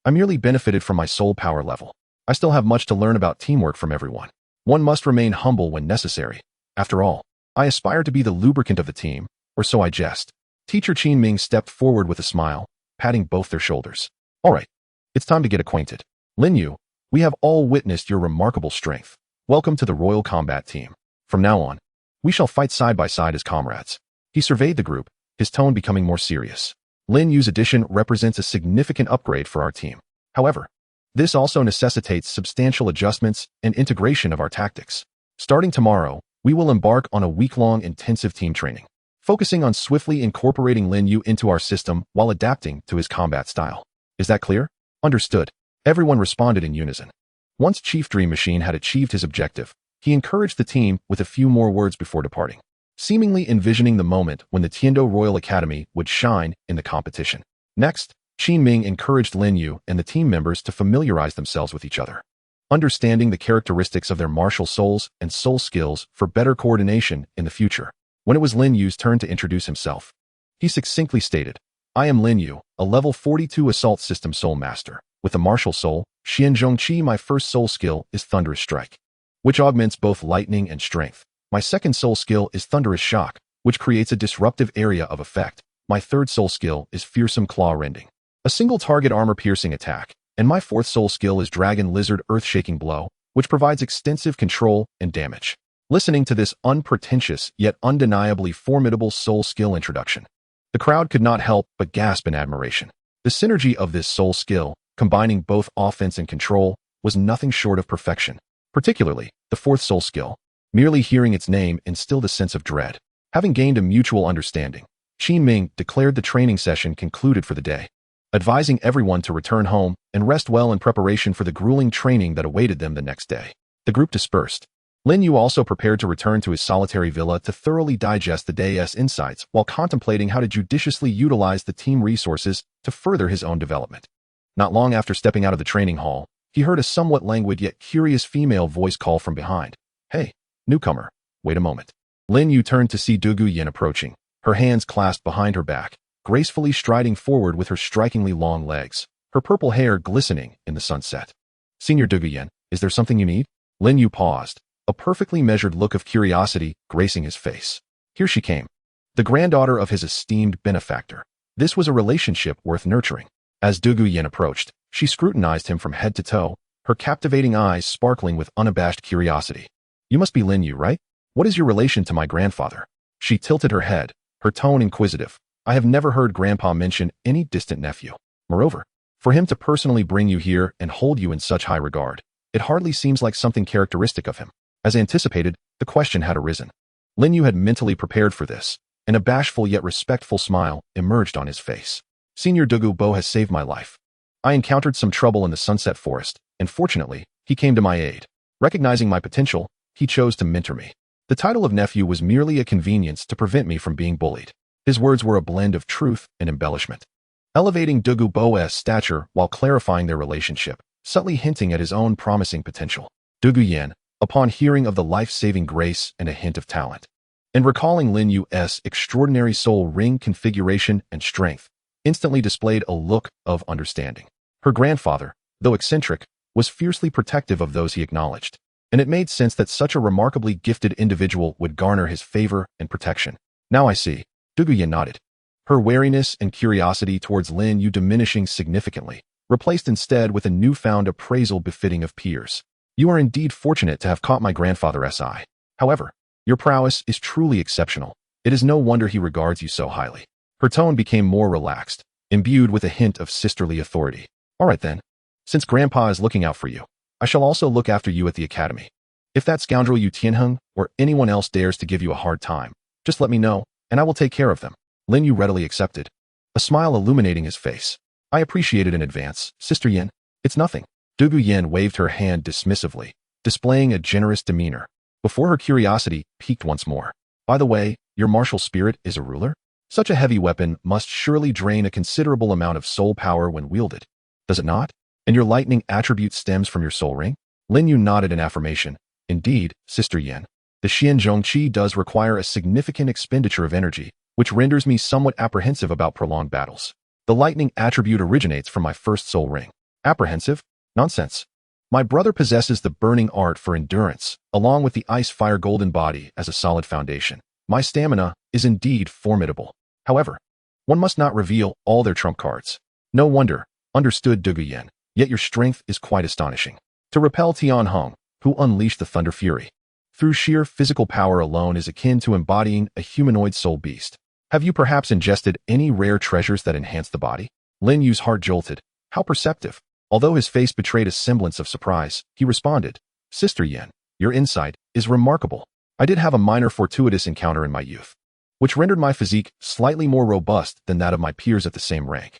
I merely benefited from my soul power level. I still have much to learn about teamwork from everyone. One must remain humble when necessary. After all, I aspire to be the lubricant of the team, or so I jest. Teacher Qin Ming stepped forward with a smile, patting both their shoulders. All right, it's time to get acquainted. Lin Yu, we have all witnessed your remarkable strength. Welcome to the Royal Combat Team. From now on, we shall fight side by side as comrades. He surveyed the group, his tone becoming more serious. Lin Yu's addition represents a significant upgrade for our team. However, this also necessitates substantial adjustments and integration of our tactics. Starting tomorrow, we will embark on a week-long intensive team training, focusing on swiftly incorporating Lin Yu into our system while adapting to his combat style. Is that clear? Understood. Everyone responded in unison. Once Chief Dream Machine had achieved his objective, he encouraged the team with a few more words before departing, seemingly envisioning the moment when the Tiando Royal Academy would shine in the competition. Next, Qin Ming encouraged Lin Yu and the team members to familiarize themselves with each other, understanding the characteristics of their martial souls and soul skills for better coordination in the future. When it was Lin Yu's turn to introduce himself, he succinctly stated, I am Lin Yu, a level 42 Assault System Soul Master. With a martial soul, Xianzhongqi, my first soul skill is Thunderous Strike, which augments both lightning and strength. My second soul skill is Thunderous Shock, which creates a disruptive area of effect. My third soul skill is Fearsome Claw Rending, a single target armor-piercing attack. And my fourth soul skill is Dragon Lizard Earth-Shaking Blow, which provides extensive control and damage. Listening to this unpretentious yet undeniably formidable soul skill introduction, the crowd could not help but gasp in admiration. The synergy of this soul skill, combining both offense and control, was nothing short of perfection. Particularly, the fourth soul skill. Merely hearing its name instilled a sense of dread. Having gained a mutual understanding, Qin Ming declared the training session concluded for the day, advising everyone to return home and rest well in preparation for the grueling training that awaited them the next day. The group dispersed. Lin Yu also prepared to return to his solitary villa to thoroughly digest the day's insights while contemplating how to judiciously utilize the team resources to further his own development. Not long after stepping out of the training hall, he heard a somewhat languid yet curious female voice call from behind. "Hey, newcomer, wait a moment." Lin Yu turned to see Douluo Dalu approaching, her hands clasped behind her back, gracefully striding forward with her strikingly long legs, her purple hair glistening in the sunset. "Senior Douluo Dalu, is there something you need?" Lin Yu paused, a perfectly measured look of curiosity gracing his face. Here she came, the granddaughter of his esteemed benefactor. This was a relationship worth nurturing. As Douluo Dalu approached, she scrutinized him from head to toe, her captivating eyes sparkling with unabashed curiosity. "You must be Lin Yu, right? What is your relation to my grandfather?" She tilted her head, her tone inquisitive. "I have never heard Grandpa mention any distant nephew. Moreover, for him to personally bring you here and hold you in such high regard, it hardly seems like something characteristic of him." As anticipated, the question had arisen. Lin Yu had mentally prepared for this, and a bashful yet respectful smile emerged on his face. "Senior Douluo has saved my life. I encountered some trouble in the Sunset Forest, and fortunately, he came to my aid. Recognizing my potential, he chose to mentor me. The title of nephew was merely a convenience to prevent me from being bullied." His words were a blend of truth and embellishment, elevating Douluo's stature while clarifying their relationship, subtly hinting at his own promising potential. Douluo, upon hearing of the life-saving grace and a hint of talent, and recalling Lin Yu's extraordinary soul ring configuration and strength, instantly displayed a look of understanding. Her grandfather, though eccentric, was fiercely protective of those he acknowledged, and it made sense that such a remarkably gifted individual would garner his favor and protection. "Now I see." Douluo nodded, her wariness and curiosity towards Lin Yu diminishing significantly, replaced instead with a newfound appraisal befitting of peers. "You are indeed fortunate to have caught my grandfather's eye. However, your prowess is truly exceptional. It is no wonder he regards you so highly." Her tone became more relaxed, imbued with a hint of sisterly authority. "All right then. Since Grandpa is looking out for you, I shall also look after you at the academy. If that scoundrel Yu Tianheng or anyone else dares to give you a hard time, just let me know, and I will take care of them." Lin Yu readily accepted, a smile illuminating his face. "I appreciate it in advance, Sister Yin. It's nothing." Douluo waved her hand dismissively, displaying a generous demeanor, before her curiosity piqued once more. "By the way, your martial spirit is a ruler? Such a heavy weapon must surely drain a considerable amount of soul power when wielded, does it not? And your lightning attribute stems from your soul ring?" Lin Yu nodded in affirmation. "Indeed, Sister Yin. The Xianzhongqi does require a significant expenditure of energy, which renders me somewhat apprehensive about prolonged battles. The lightning attribute originates from my first soul ring." "Apprehensive? Nonsense. My brother possesses the burning art for endurance, along with the ice-fire golden body as a solid foundation. My stamina is indeed formidable. However, one must not reveal all their trump cards." "No wonder," understood Douluo, "yet your strength is quite astonishing. To repel Tianheng, who unleashed the Thunder Fury, through sheer physical power alone is akin to embodying a humanoid soul beast. Have you perhaps ingested any rare treasures that enhance the body?" Lin Yu's heart jolted. How perceptive. Although his face betrayed a semblance of surprise, he responded, "Sister Yin, your insight is remarkable. I did have a minor fortuitous encounter in my youth, which rendered my physique slightly more robust than that of my peers at the same rank."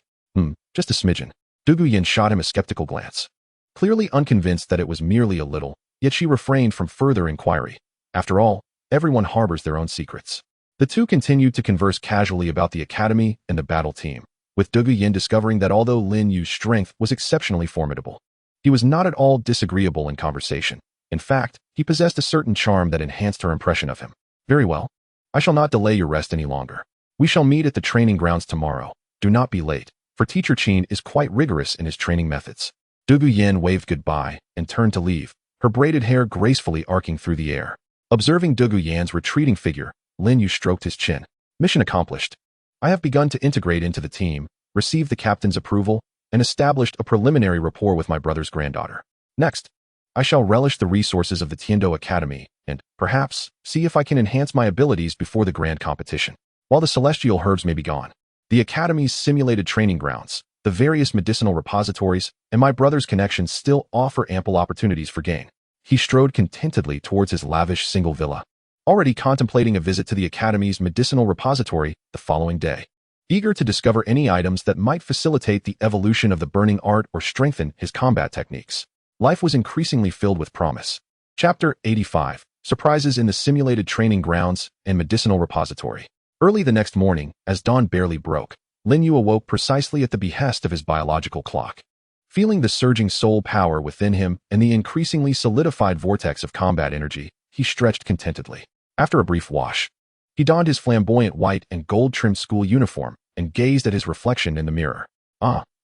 Just a smidgen." Douluo shot him a skeptical glance, clearly unconvinced that it was merely a little, yet she refrained from further inquiry. After all, everyone harbors their own secrets. The two continued to converse casually about the academy and the battle team, with Douluo discovering that although Lin Yu's strength was exceptionally formidable, he was not at all disagreeable in conversation. In fact, he possessed a certain charm that enhanced her impression of him. "Very well. I shall not delay your rest any longer. We shall meet at the training grounds tomorrow. Do not be late, for Teacher Qin is quite rigorous in his training methods. Dugu Yan waved goodbye and turned to leave, her braided hair gracefully arcing through the air. Observing Dugu Yan's retreating figure, Lin Yu stroked his chin. Mission accomplished. I have begun to integrate into the team, received the captain's approval, and established a preliminary rapport with my brother's granddaughter. Next, I shall relish the resources of the Tiando Academy and, perhaps, see if I can enhance my abilities before the grand competition. While the celestial herbs may be gone, the Academy's simulated training grounds, the various medicinal repositories, and my brother's connections still offer ample opportunities for gain. He strode contentedly towards his lavish single villa, already contemplating a visit to the Academy's medicinal repository the following day. Eager to discover any items that might facilitate the evolution of the burning art or strengthen his combat techniques. Life was increasingly filled with promise. Chapter 85. Surprises in the Simulated Training Grounds and Medicinal Repository. Early the next morning, as dawn barely broke, Lin Yu awoke precisely at the behest of his biological clock. Feeling the surging soul power within him and the increasingly solidified vortex of combat energy, he stretched contentedly. After a brief wash, he donned his flamboyant white and gold-trimmed school uniform and gazed at his reflection in the mirror.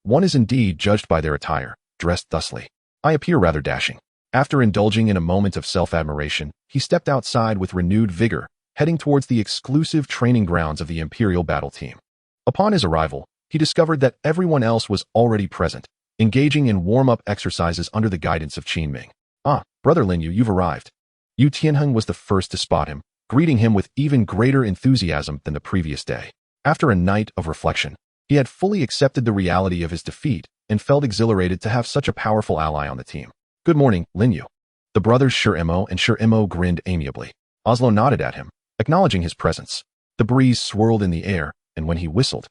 One is indeed judged by their attire, dressed thusly. I appear rather dashing. After indulging in a moment of self-admiration, he stepped outside with renewed vigor, heading towards the exclusive training grounds of the Imperial Battle Team. Upon his arrival, he discovered that everyone else was already present, engaging in warm-up exercises under the guidance of Qin Ming. Brother Lin Yu, you've arrived. Yu Tianheng was the first to spot him, greeting him with even greater enthusiasm than the previous day. After a night of reflection, he had fully accepted the reality of his defeat and felt exhilarated to have such a powerful ally on the team. Good morning, Lin Yu. The brothers Shirimo and Shirimo grinned amiably. Oslo nodded at him, acknowledging his presence. The breeze swirled in the air, and when he whistled,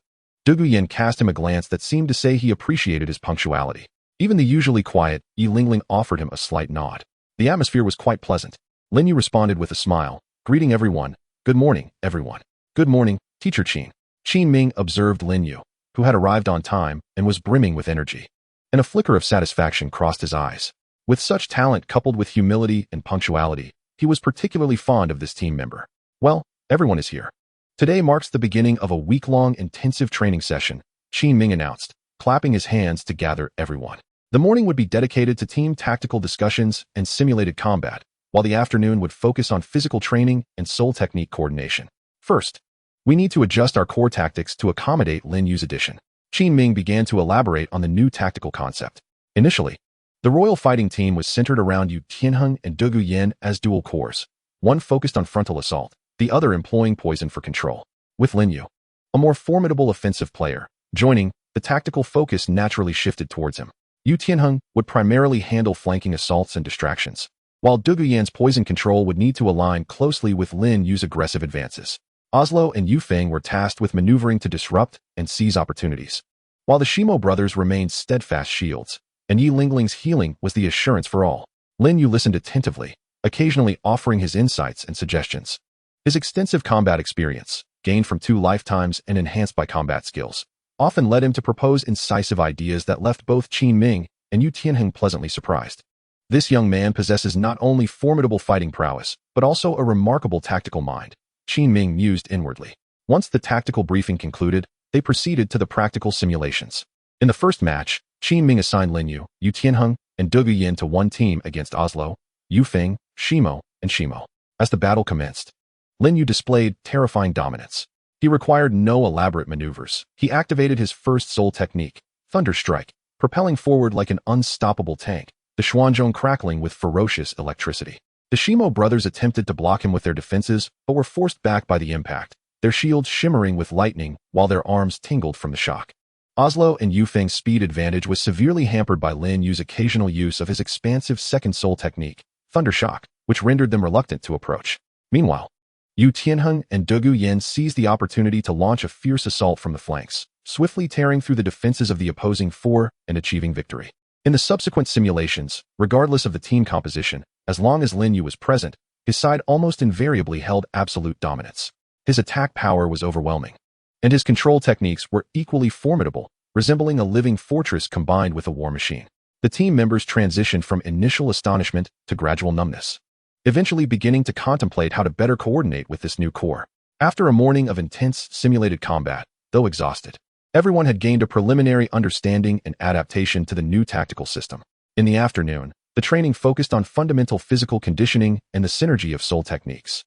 Dugu Yan cast him a glance that seemed to say he appreciated his punctuality. Even the usually quiet Yi Lingling offered him a slight nod. The atmosphere was quite pleasant. Lin Yu responded with a smile, greeting everyone. Good morning, everyone. Good morning, Teacher Qin. Qin Ming observed Lin Yu, who had arrived on time and was brimming with energy. And a flicker of satisfaction crossed his eyes. With such talent coupled with humility and punctuality, he was particularly fond of this team member. Well, everyone is here. Today marks the beginning of a week-long intensive training session, Qin Ming announced, clapping his hands to gather everyone. The morning would be dedicated to team tactical discussions and simulated combat, while the afternoon would focus on physical training and soul technique coordination. First, we need to adjust our core tactics to accommodate Lin Yu's addition. Qin Ming began to elaborate on the new tactical concept. Initially, the royal fighting team was centered around Yu Tianheng and Dugu Yan as dual cores, one focused on frontal assault, the other employing poison for control. With Lin Yu, a more formidable offensive player, joining, the tactical focus naturally shifted towards him. Yu Tianheng would primarily handle flanking assaults and distractions, while Dugu Yan's poison control would need to align closely with Lin Yu's aggressive advances. Oslo and Yu Feng were tasked with maneuvering to disrupt and seize opportunities, while the Shimo brothers remained steadfast shields, and Yi Lingling's healing was the assurance for all. Lin Yu listened attentively, occasionally offering his insights and suggestions. His extensive combat experience, gained from 2 lifetimes and enhanced by combat skills, often led him to propose incisive ideas that left both Qin Ming and Yu Tianheng pleasantly surprised. This young man possesses not only formidable fighting prowess, but also a remarkable tactical mind, Qin Ming mused inwardly. Once the tactical briefing concluded, they proceeded to the practical simulations. In the first match, Qin Ming assigned Lin Yu, Yu Tianheng, and Dugu Yan to one team against Oslo, Yu Feng, Shimo, and Shimo. As the battle commenced, Lin Yu displayed terrifying dominance. He required no elaborate maneuvers. He activated his first soul technique, Thunder Strike, propelling forward like an unstoppable tank, the Xuanzhong crackling with ferocious electricity. The Shimo brothers attempted to block him with their defenses, but were forced back by the impact, their shields shimmering with lightning while their arms tingled from the shock. Oslo and Yu Feng's speed advantage was severely hampered by Lin Yu's occasional use of his expansive second soul technique, Thunder Shock, which rendered them reluctant to approach. Meanwhile, Yu Tianheng and Dugu Yan seized the opportunity to launch a fierce assault from the flanks, swiftly tearing through the defenses of the opposing 4 and achieving victory. In the subsequent simulations, regardless of the team composition, as long as Lin Yu was present, his side almost invariably held absolute dominance. His attack power was overwhelming, and his control techniques were equally formidable, resembling a living fortress combined with a war machine. The team members transitioned from initial astonishment to gradual numbness, eventually beginning to contemplate how to better coordinate with this new core. After a morning of intense, simulated combat, though exhausted, Everyone had gained a preliminary understanding and adaptation to the new tactical system. In the afternoon, the training focused on fundamental physical conditioning and the synergy of soul techniques.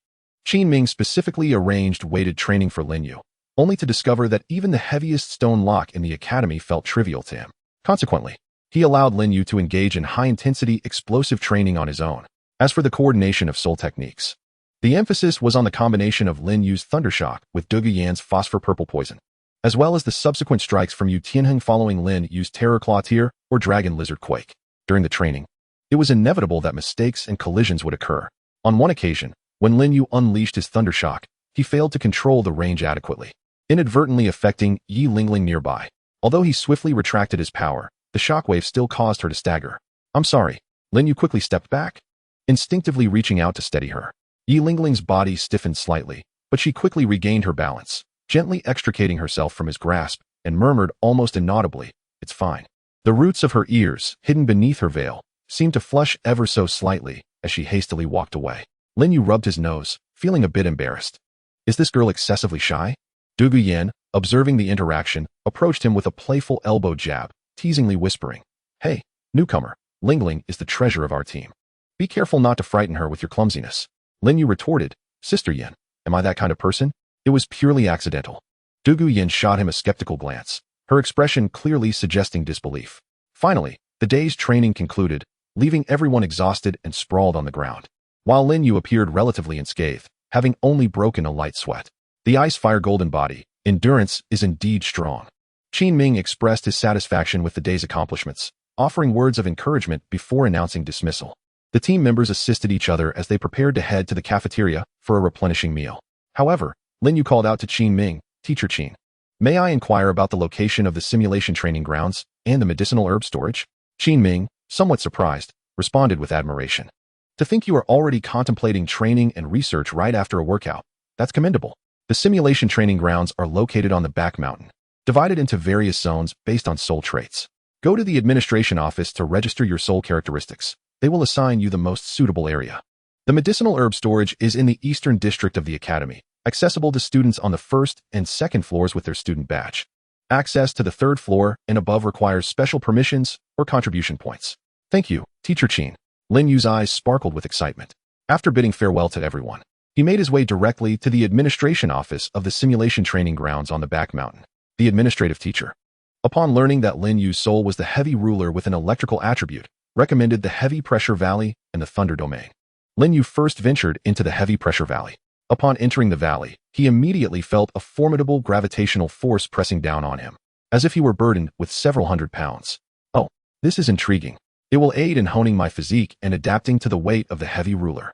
Qin Ming specifically arranged weighted training for Lin Yu, only to discover that even the heaviest stone lock in the academy felt trivial to him. Consequently, he allowed Lin Yu to engage in high-intensity, explosive training on his own. As for the coordination of soul techniques, the emphasis was on the combination of Lin Yu's Thundershock with Douluo Yan's Phosphor Purple Poison, as well as the subsequent strikes from Yu Tianheng following Lin Yu's Terror Claw Tear or Dragon Lizard Quake. During the training, it was inevitable that mistakes and collisions would occur. On one occasion, when Lin Yu unleashed his Thundershock, he failed to control the range adequately, inadvertently affecting Yi Lingling nearby. Although he swiftly retracted his power, the shockwave still caused her to stagger. "I'm sorry." Lin Yu quickly stepped back, instinctively reaching out to steady her. Yi Lingling's body stiffened slightly, but she quickly regained her balance, gently extricating herself from his grasp, and murmured almost inaudibly, "It's fine." The roots of her ears, hidden beneath her veil, seemed to flush ever so slightly as she hastily walked away. Lin Yu rubbed his nose, feeling a bit embarrassed. Is this girl excessively shy? Douluo Yan, observing the interaction, approached him with a playful elbow jab, teasingly whispering, "Hey, newcomer, Lingling is the treasure of our team. Be careful not to frighten her with your clumsiness." Lin Yu retorted, "Sister Yan, am I that kind of person? It was purely accidental." Douluo Yan shot him a skeptical glance, her expression clearly suggesting disbelief. Finally, the day's training concluded, leaving everyone exhausted and sprawled on the ground, while Lin Yu appeared relatively unscathed, having only broken a light sweat. The ice-fire golden body, endurance is indeed strong. Qin Ming expressed his satisfaction with the day's accomplishments, offering words of encouragement before announcing dismissal. The team members assisted each other as they prepared to head to the cafeteria for a replenishing meal. However, Lin Yu called out to Qin Ming, "Teacher Qin, may I inquire about the location of the simulation training grounds and the medicinal herb storage?" Qin Ming, somewhat surprised, responded with admiration. "To think you are already contemplating training and research right after a workout. That's commendable." The simulation training grounds are located on the back mountain, divided into various zones based on soul traits. Go to the administration office to register your soul characteristics. They will assign you the most suitable area. The medicinal herb storage is in the eastern district of the academy, accessible to students on the first and second floors with their student badge. Access to the third floor and above requires special permissions or contribution points. "Thank you, Teacher Qin." Lin Yu's eyes sparkled with excitement. After bidding farewell to everyone, he made his way directly to the administration office of the simulation training grounds on the back mountain. The administrative teacher, upon learning that Lin Yu's soul was the heavy ruler with an electrical attribute, recommended the heavy pressure valley and the thunder domain. Lin Yu first ventured into the heavy pressure valley. Upon entering the valley, he immediately felt a formidable gravitational force pressing down on him, as if he were burdened with several hundred pounds. "Oh, this is intriguing. It will aid in honing my physique and adapting to the weight of the heavy ruler."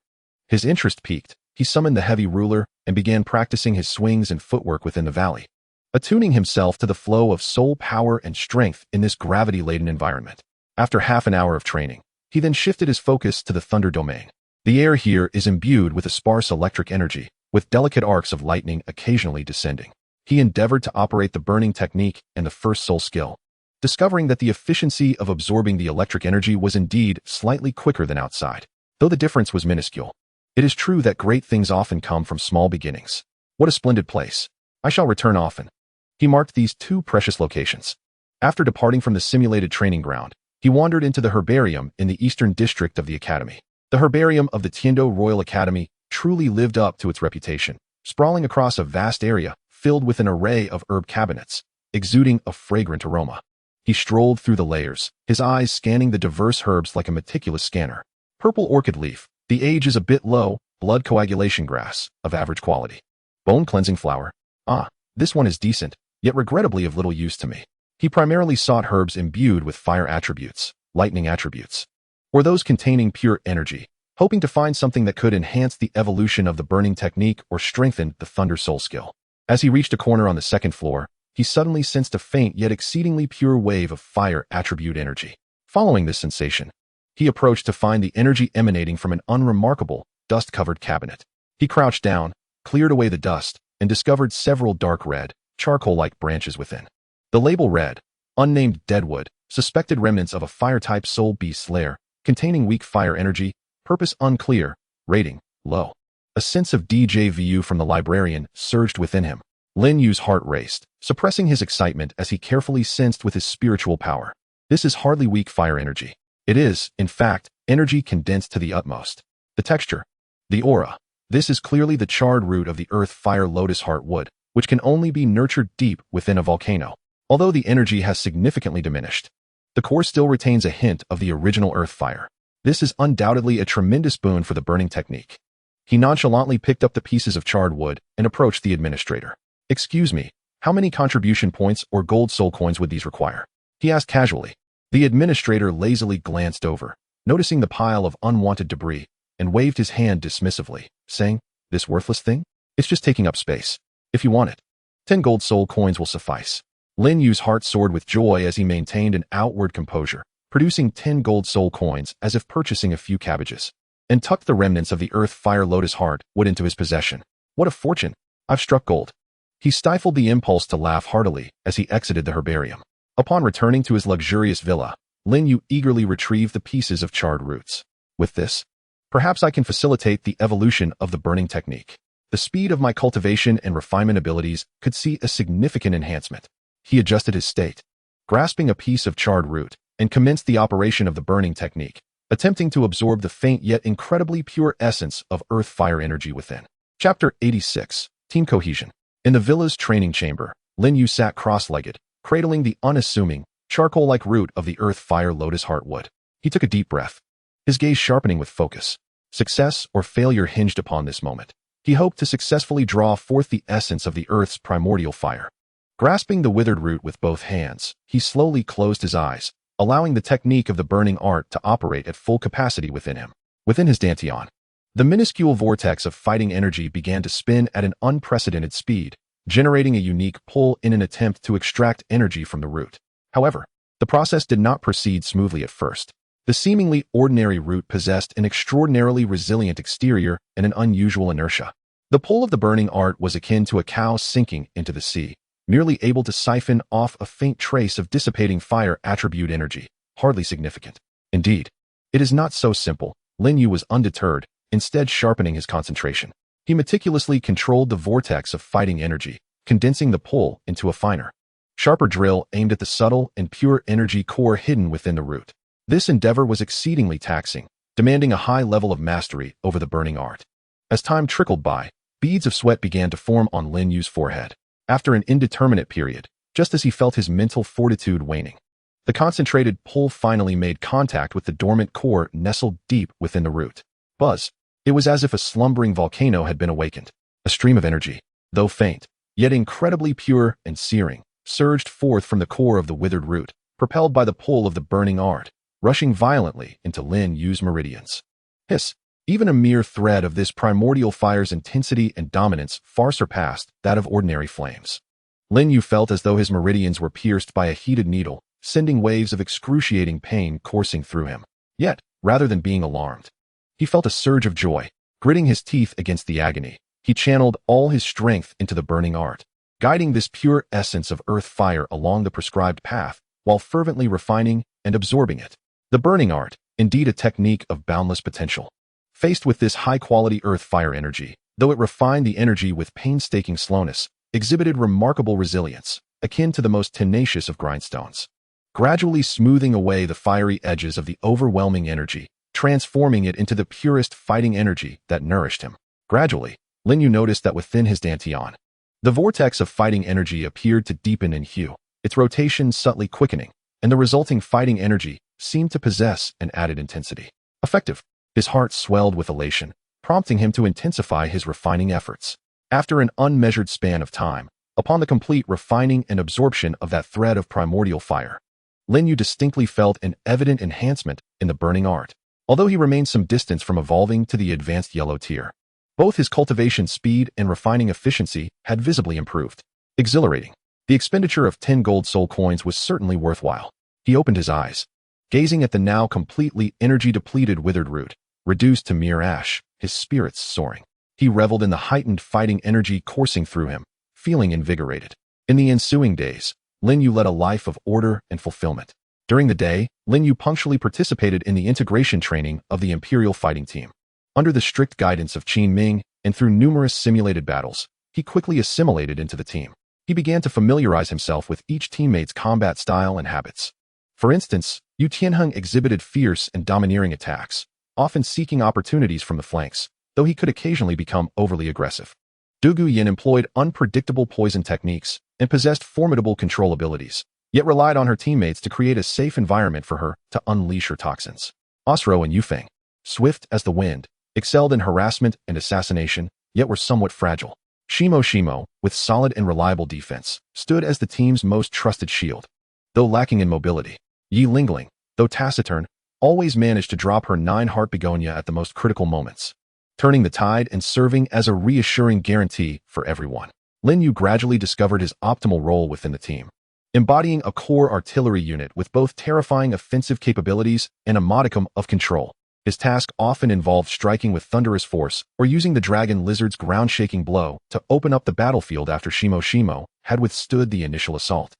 His interest piqued. He summoned the heavy ruler and began practicing his swings and footwork within the valley, attuning himself to the flow of soul power and strength in this gravity-laden environment. After half an hour of training, he then shifted his focus to the thunder domain. The air here is imbued with a sparse electric energy, with delicate arcs of lightning occasionally descending. He endeavored to operate the burning technique and the first soul skill, discovering that the efficiency of absorbing the electric energy was indeed slightly quicker than outside, though the difference was minuscule. It is true that great things often come from small beginnings. What a splendid place. I shall return often. He marked these two precious locations. After departing from the simulated training ground, he wandered into the herbarium in the eastern district of the academy. The herbarium of the Tiando Royal Academy truly lived up to its reputation, sprawling across a vast area filled with an array of herb cabinets, exuding a fragrant aroma. He strolled through the layers, his eyes scanning the diverse herbs like a meticulous scanner. Purple orchid leaf, the age is a bit low, blood coagulation grass, of average quality. Bone cleansing flower. Ah, this one is decent, yet regrettably of little use to me. He primarily sought herbs imbued with fire attributes, lightning attributes, or those containing pure energy, hoping to find something that could enhance the evolution of the burning technique or strengthen the thunder soul skill. As he reached a corner on the second floor, he suddenly sensed a faint yet exceedingly pure wave of fire attribute energy. Following this sensation, he approached to find the energy emanating from an unremarkable, dust-covered cabinet. He crouched down, cleared away the dust, and discovered several dark red, charcoal-like branches within. The label read, "Unnamed Deadwood, suspected remnants of a fire-type soul beast's lair, containing weak fire energy, purpose unclear, rating, low." A sense of déjà vu from the librarian surged within him. Lin Yu's heart raced, suppressing his excitement as he carefully sensed with his spiritual power. This is hardly weak fire energy. It is, in fact, energy condensed to the utmost. The texture, the aura. This is clearly the charred root of the earth fire lotus heart wood, which can only be nurtured deep within a volcano. Although the energy has significantly diminished, the core still retains a hint of the original earth fire. This is undoubtedly a tremendous boon for the burning technique. He nonchalantly picked up the pieces of charred wood and approached the administrator. "Excuse me, how many contribution points or gold soul coins would these require?" he asked casually. The administrator lazily glanced over, noticing the pile of unwanted debris, and waved his hand dismissively, saying, "This worthless thing? It's just taking up space. If you want it, 10 gold soul coins will suffice." Lin Yu's heart soared with joy as he maintained an outward composure, producing 10 gold soul coins as if purchasing a few cabbages, and tucked the remnants of the earth fire lotus heart wood into his possession. "What a fortune! I've struck gold." He stifled the impulse to laugh heartily as he exited the herbarium. Upon returning to his luxurious villa, Lin Yu eagerly retrieved the pieces of charred roots. "With this, perhaps I can facilitate the evolution of the burning technique. The speed of my cultivation and refinement abilities could see a significant enhancement." He adjusted his state, grasping a piece of charred root, and commenced the operation of the burning technique, attempting to absorb the faint yet incredibly pure essence of earth fire energy within. Chapter 86. Team Cohesion. In the villa's training chamber, Lin Yu sat cross-legged, cradling the unassuming, charcoal-like root of the earth fire lotus heartwood. He took a deep breath, his gaze sharpening with focus. Success or failure hinged upon this moment. He hoped to successfully draw forth the essence of the earth's primordial fire. Grasping the withered root with both hands, he slowly closed his eyes, allowing the technique of the burning art to operate at full capacity within him. Within his dantian, the minuscule vortex of fighting energy began to spin at an unprecedented speed, generating a unique pull in an attempt to extract energy from the root. However, the process did not proceed smoothly at first. The seemingly ordinary root possessed an extraordinarily resilient exterior and an unusual inertia. The pull of the burning art was akin to a cow sinking into the sea, merely able to siphon off a faint trace of dissipating fire attribute energy, hardly significant. Indeed, it is not so simple. Lin Yu was undeterred, instead sharpening his concentration. He meticulously controlled the vortex of fighting energy, condensing the pull into a finer, sharper drill aimed at the subtle and pure energy core hidden within the root. This endeavor was exceedingly taxing, demanding a high level of mastery over the burning art. As time trickled by, beads of sweat began to form on Lin Yu's forehead. After an indeterminate period, just as he felt his mental fortitude waning, the concentrated pull finally made contact with the dormant core nestled deep within the root. Buzz! It was as if a slumbering volcano had been awakened. A stream of energy, though faint, yet incredibly pure and searing, surged forth from the core of the withered root, propelled by the pull of the burning art, rushing violently into Lin Yu's meridians. Hiss! Even a mere thread of this primordial fire's intensity and dominance far surpassed that of ordinary flames. Lin Yu felt as though his meridians were pierced by a heated needle, sending waves of excruciating pain coursing through him. Yet, rather than being alarmed, he felt a surge of joy. Gritting his teeth against the agony, he channeled all his strength into the burning art, guiding this pure essence of earth fire along the prescribed path, while fervently refining and absorbing it. The burning art, indeed a technique of boundless potential. Faced with this high-quality earth fire energy, though it refined the energy with painstaking slowness, exhibited remarkable resilience, akin to the most tenacious of grindstones, gradually smoothing away the fiery edges of the overwhelming energy, transforming it into the purest fighting energy that nourished him. Gradually, Lin Yu noticed that within his dantian, the vortex of fighting energy appeared to deepen in hue, its rotation subtly quickening, and the resulting fighting energy seemed to possess an added intensity. Effective. His heart swelled with elation, prompting him to intensify his refining efforts. After an unmeasured span of time, upon the complete refining and absorption of that thread of primordial fire, Lin Yu distinctly felt an evident enhancement in the burning art. Although he remained some distance from evolving to the advanced yellow tier, both his cultivation speed and refining efficiency had visibly improved. Exhilarating. The expenditure of 10 gold soul coins was certainly worthwhile. He opened his eyes, gazing at the now completely energy-depleted withered root, reduced to mere ash, his spirits soaring. He reveled in the heightened fighting energy coursing through him, feeling invigorated. In the ensuing days, Lin Yu led a life of order and fulfillment. During the day, Lin Yu punctually participated in the integration training of the Imperial fighting team. Under the strict guidance of Qin Ming and through numerous simulated battles, he quickly assimilated into the team. He began to familiarize himself with each teammate's combat style and habits. For instance, Yu Tianheng exhibited fierce and domineering attacks, often seeking opportunities from the flanks, though he could occasionally become overly aggressive. Du Guyan employed unpredictable poison techniques and possessed formidable control abilities, yet relied on her teammates to create a safe environment for her to unleash her toxins. Osro and Yu Feng, swift as the wind, excelled in harassment and assassination, yet were somewhat fragile. Shimo, with solid and reliable defense, stood as the team's most trusted shield. Though lacking in mobility, Yi Lingling, though taciturn, always managed to drop her 9-heart begonia at the most critical moments, turning the tide and serving as a reassuring guarantee for everyone. Lin Yu gradually discovered his optimal role within the team, embodying a core artillery unit with both terrifying offensive capabilities and a modicum of control. His task often involved striking with thunderous force or using the dragon lizard's ground-shaking blow to open up the battlefield after Shimo had withstood the initial assault,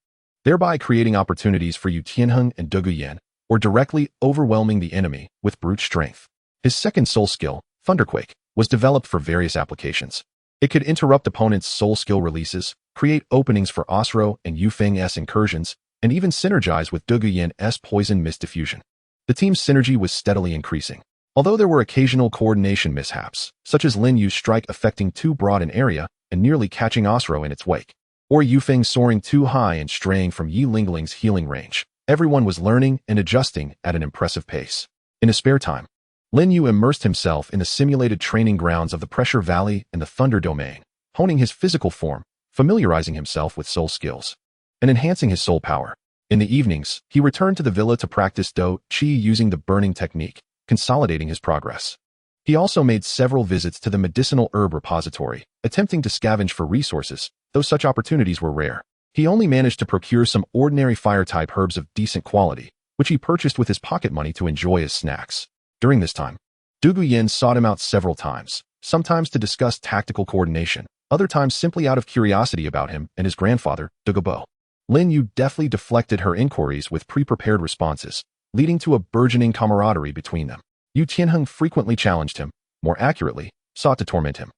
thereby creating opportunities for Yu Tianheng and Du Guyan, or directly overwhelming the enemy with brute strength. His second soul skill, Thunderquake, was developed for various applications. It could interrupt opponents' soul skill releases, create openings for Osro and Yu Feng's incursions, and even synergize with Du Guyan's poison mist diffusion. The team's synergy was steadily increasing, although there were occasional coordination mishaps, such as Lin Yu's strike affecting too broad an area and nearly catching Osro in its wake, or Yu Feng soaring too high and straying from Yi Lingling's healing range. Everyone was learning and adjusting at an impressive pace. In his spare time, Lin Yu immersed himself in the simulated training grounds of the Pressure Valley and the Thunder Domain, honing his physical form, familiarizing himself with soul skills, and enhancing his soul power. In the evenings, he returned to the villa to practice Do Chi using the burning technique, consolidating his progress. He also made several visits to the medicinal herb repository, attempting to scavenge for resources, though such opportunities were rare. He only managed to procure some ordinary fire-type herbs of decent quality, which he purchased with his pocket money to enjoy as snacks. During this time, Du Guyan sought him out several times, sometimes to discuss tactical coordination, other times simply out of curiosity about him and his grandfather, Du Gubo. Lin Yu deftly deflected her inquiries with pre-prepared responses, leading to a burgeoning camaraderie between them. Yu Tianheng frequently challenged him, more accurately, sought to torment him,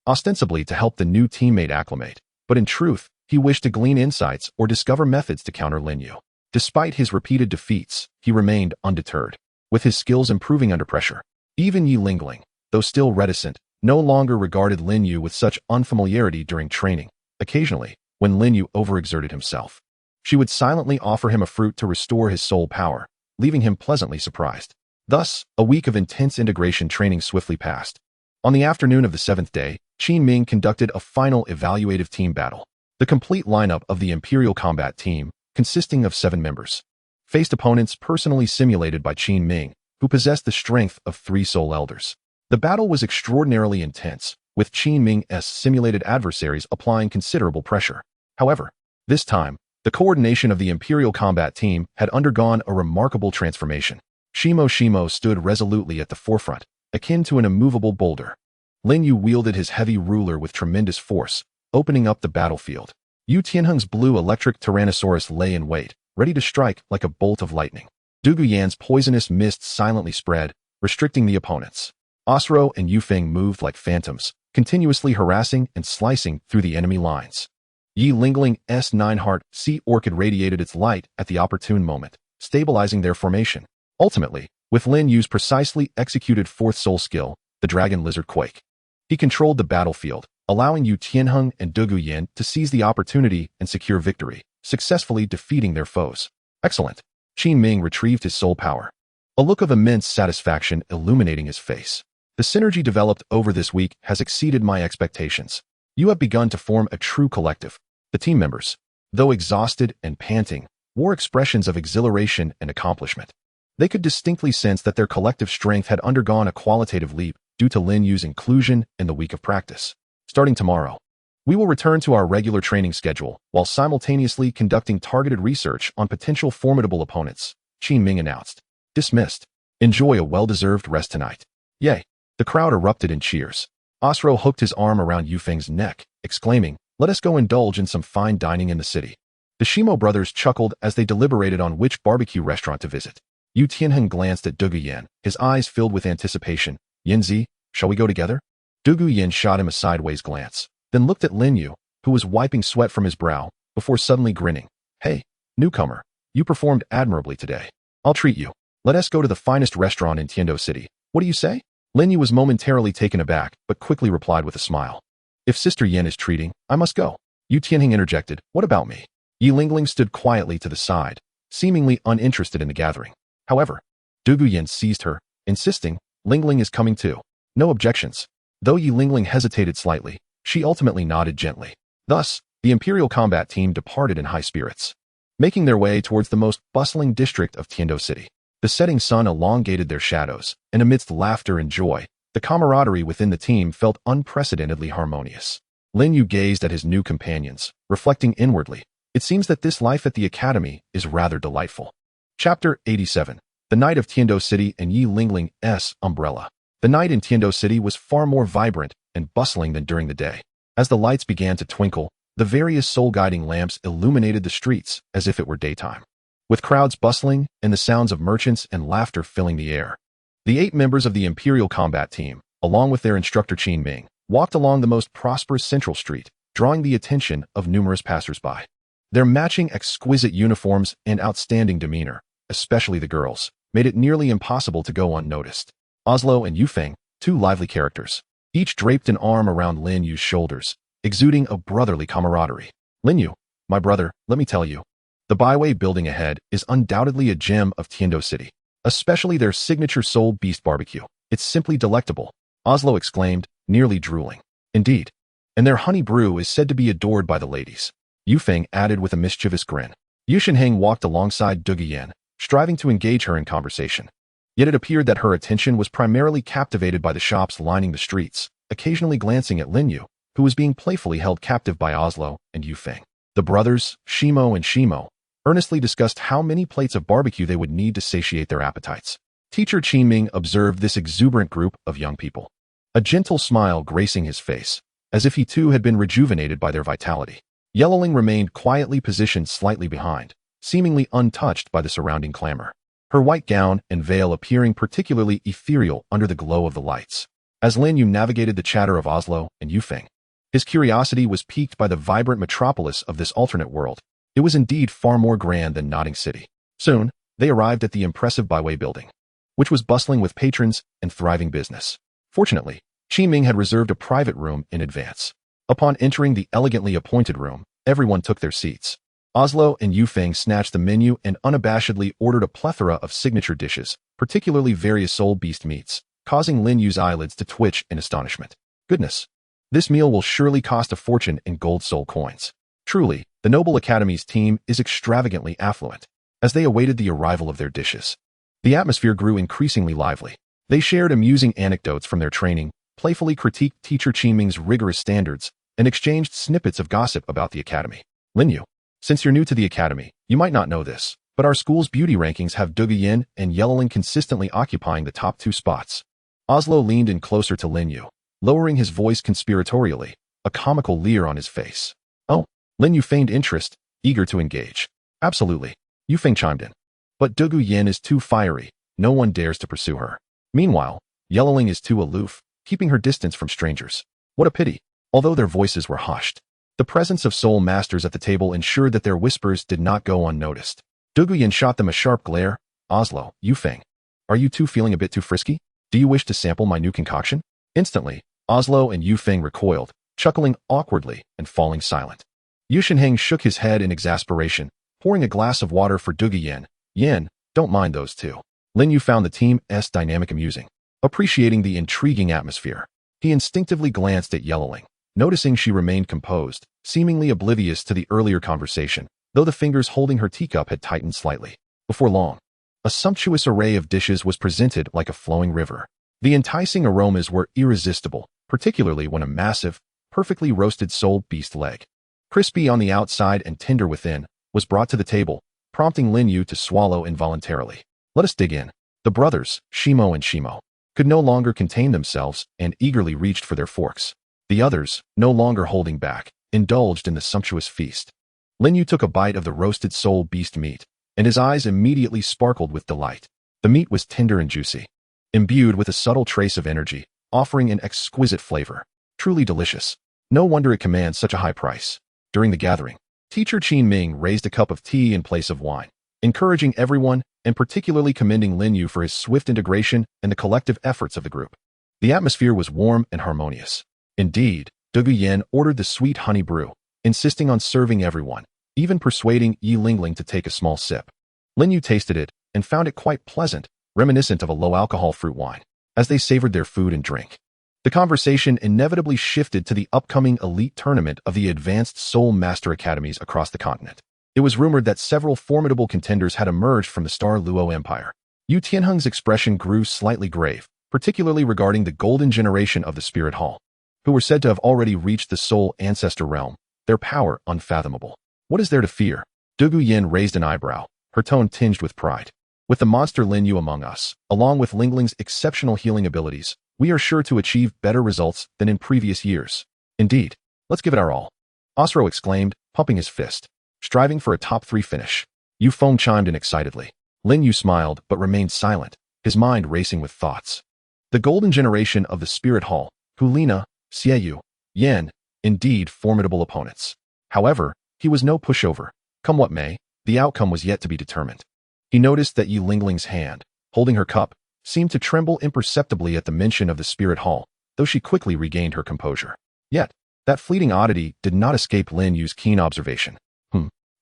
ostensibly to help the new teammate acclimate, but in truth, he wished to glean insights or discover methods to counter Lin Yu. Despite his repeated defeats, he remained undeterred, with his skills improving under pressure. Even Yi Lingling, though still reticent, no longer regarded Lin Yu with such unfamiliarity during training. Occasionally, when Lin Yu overexerted himself, she would silently offer him a fruit to restore his soul power, leaving him pleasantly surprised. Thus, a week of intense integration training swiftly passed. On the afternoon of the 7th day, Qin Ming conducted a final evaluative team battle. The complete lineup of the Imperial Combat Team, consisting of 7 members, faced opponents personally simulated by Qin Ming, who possessed the strength of 3 Soul Elders. The battle was extraordinarily intense, with Qin Ming's simulated adversaries applying considerable pressure. However, this time, the coordination of the Imperial Combat Team had undergone a remarkable transformation. Shimo stood resolutely at the forefront, akin to an immovable boulder. Lin Yu wielded his heavy ruler with tremendous force, opening up the battlefield. Yu Tianheng's blue electric Tyrannosaurus lay in wait, ready to strike like a bolt of lightning. Du Guyan's poisonous mist silently spread, restricting the opponents. Osro and Yu Feng moved like phantoms, continuously harassing and slicing through the enemy lines. Yi Lingling's 9-heart sea orchid radiated its light at the opportune moment, stabilizing their formation. Ultimately, with Lin Yu's precisely executed 4th soul skill, the Dragon Lizard Quake, he controlled the battlefield, allowing Yu Tianheng and Du Guyan to seize the opportunity and secure victory, successfully defeating their foes. Excellent. Qin Ming retrieved his soul power, a look of immense satisfaction illuminating his face. The synergy developed over this week has exceeded my expectations. You have begun to form a true collective. The team members, though exhausted and panting, wore expressions of exhilaration and accomplishment. They could distinctly sense that their collective strength had undergone a qualitative leap due to Lin Yu's inclusion in the week of practice. Starting tomorrow, we will return to our regular training schedule while simultaneously conducting targeted research on potential formidable opponents, Qin Ming announced. Dismissed. Enjoy a well-deserved rest tonight. Yay! The crowd erupted in cheers. Osro hooked his arm around Yu Feng's neck, exclaiming, "Let us go indulge in some fine dining in the city." The Shimo brothers chuckled as they deliberated on which barbecue restaurant to visit. Yu Tianheng glanced at Du Guyan, his eyes filled with anticipation. "Yanzi, shall we go together?" Du Guyan shot him a sideways glance, then looked at Lin Yu, who was wiping sweat from his brow, before suddenly grinning. "Hey, newcomer, you performed admirably today. I'll treat you. Let us go to the finest restaurant in Tiando City. What do you say?" Lin Yu was momentarily taken aback, but quickly replied with a smile. "If Sister Yen is treating, I must go." Yu Tianhing interjected, "What about me?" Yi Lingling stood quietly to the side, seemingly uninterested in the gathering. However, Douluo Yen seized her, insisting, "Lingling is coming too." No objections. Though Yi Lingling hesitated slightly, she ultimately nodded gently. Thus, the Imperial combat team departed in high spirits, making their way towards the most bustling district of Tiando City. The setting sun elongated their shadows, and amidst laughter and joy, the camaraderie within the team felt unprecedentedly harmonious. Lin Yu gazed at his new companions, reflecting inwardly. It seems that this life at the academy is rather delightful. Chapter 87. The Night of Tiando City and Yi Lingling's Umbrella. The night in Tiando City was far more vibrant and bustling than during the day. As the lights began to twinkle, the various soul-guiding lamps illuminated the streets as if it were daytime. With crowds bustling and the sounds of merchants and laughter filling the air, the 8 members of the Imperial combat team, along with their instructor Qin Ming, walked along the most prosperous central street, drawing the attention of numerous passers-by. Their matching exquisite uniforms and outstanding demeanor, especially the girls, made it nearly impossible to go unnoticed. Oslo and Yu Feng, 2 lively characters, each draped an arm around Lin Yu's shoulders, exuding a brotherly camaraderie. "Lin Yu, my brother, let me tell you. The byway building ahead is undoubtedly a gem of Tiando City, especially their signature soul beast barbecue. It's simply delectable," Oslo exclaimed, nearly drooling. "Indeed. And their honey brew is said to be adored by the ladies," Yu Feng added with a mischievous grin. Yu Shenheng walked alongside Douluo Yen, striving to engage her in conversation. Yet it appeared that her attention was primarily captivated by the shops lining the streets, occasionally glancing at Lin Yu, who was being playfully held captive by Oslo and Yu Feng. The brothers, Shimo and Shimo, earnestly discussed how many plates of barbecue they would need to satiate their appetites. Teacher Qin Ming observed this exuberant group of young people, a gentle smile gracing his face, as if he too had been rejuvenated by their vitality. Yellowling remained quietly positioned slightly behind, seemingly untouched by the surrounding clamor, her white gown and veil appearing particularly ethereal under the glow of the lights. As Lin Yu navigated the chatter of Oslo and Yu Feng, his curiosity was piqued by the vibrant metropolis of this alternate world. It was indeed far more grand than Nodding City. Soon, they arrived at the impressive byway building, which was bustling with patrons and thriving business. Fortunately, Qin Ming had reserved a private room in advance. Upon entering the elegantly appointed room, everyone took their seats. Oslo and Yu Feng snatched the menu and unabashedly ordered a plethora of signature dishes, particularly various soul beast meats, causing Lin Yu's eyelids to twitch in astonishment. Goodness! This meal will surely cost a fortune in gold soul coins. Truly, the Noble Academy's team is extravagantly affluent. As they awaited the arrival of their dishes, the atmosphere grew increasingly lively. They shared amusing anecdotes from their training, playfully critiqued teacher Qin Ming's rigorous standards, and exchanged snippets of gossip about the academy. "Lin Yu, since you're new to the academy, you might not know this, but our school's beauty rankings have Douluo Yen and Yellowling consistently occupying the top 2 spots." Oslo leaned in closer to Lin Yu, lowering his voice conspiratorially, a comical leer on his face. "Oh," Lin Yu feigned interest, eager to engage. "Absolutely," Yu Feng chimed in. "But Douluo Yen is too fiery, no one dares to pursue her. Meanwhile, Yellowling is too aloof, keeping her distance from strangers. What a pity." Although their voices were hushed, the presence of soul masters at the table ensured that their whispers did not go unnoticed. Douluo Yen shot them a sharp glare. "Oslo, Yu Feng, are you two feeling a bit too frisky? Do you wish to sample my new concoction?" Instantly, Oslo and Yu Feng recoiled, chuckling awkwardly and falling silent. Yu Shenheng shook his head in exasperation, pouring a glass of water for Douluo Yen. "Yen, don't mind those two." Lin Yu found the team's dynamic amusing. Appreciating the intriguing atmosphere, he instinctively glanced at Yellowling, noticing she remained composed, seemingly oblivious to the earlier conversation, though the fingers holding her teacup had tightened slightly. Before long, a sumptuous array of dishes was presented like a flowing river. The enticing aromas were irresistible, particularly when a massive, perfectly roasted soul beast leg, crispy on the outside and tender within, was brought to the table, prompting Lin Yu to swallow involuntarily. Let us dig in. The brothers, Shimo and Shimo, could no longer contain themselves and eagerly reached for their forks. The others, no longer holding back, indulged in the sumptuous feast. Lin Yu took a bite of the roasted soul beast meat, and his eyes immediately sparkled with delight. The meat was tender and juicy, imbued with a subtle trace of energy, offering an exquisite flavor. Truly delicious. No wonder it commands such a high price. During the gathering, Teacher Qin Ming raised a cup of tea in place of wine, encouraging everyone and particularly commending Lin Yu for his swift integration and the collective efforts of the group. The atmosphere was warm and harmonious. Indeed, Douluo Yan ordered the sweet honey brew, insisting on serving everyone, even persuading Yi Lingling to take a small sip. Lin Yu tasted it and found it quite pleasant, reminiscent of a low-alcohol fruit wine. As they savored their food and drink, the conversation inevitably shifted to the upcoming elite tournament of the Advanced Soul Master Academies across the continent. It was rumored that several formidable contenders had emerged from the Star Luo Empire. Yu Tianheng's expression grew slightly grave, particularly regarding the golden generation of the Spirit Hall, who were said to have already reached the Soul Ancestor realm, their power unfathomable. What is there to fear? Douluo Yan raised an eyebrow, her tone tinged with pride. With the monster Lin Yu among us, along with Lingling's exceptional healing abilities, we are sure to achieve better results than in previous years. Indeed, let's give it our all. Osro exclaimed, pumping his fist, striving for a top 3 finish. Yu Feng chimed in excitedly. Lin Yu smiled but remained silent, his mind racing with thoughts. The golden generation of the Spirit Hall, Hulina, Xieyu, Yan, indeed formidable opponents. However, he was no pushover. Come what may, the outcome was yet to be determined. He noticed that Yi Lingling's hand, holding her cup, seemed to tremble imperceptibly at the mention of the Spirit Hall, though she quickly regained her composure. Yet, that fleeting oddity did not escape Lin Yu's keen observation.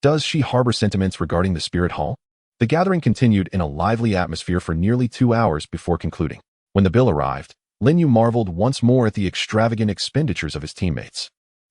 Does she harbor sentiments regarding the Spirit Hall? The gathering continued in a lively atmosphere for nearly 2 hours before concluding. When the bill arrived, Lin Yu marveled once more at the extravagant expenditures of his teammates.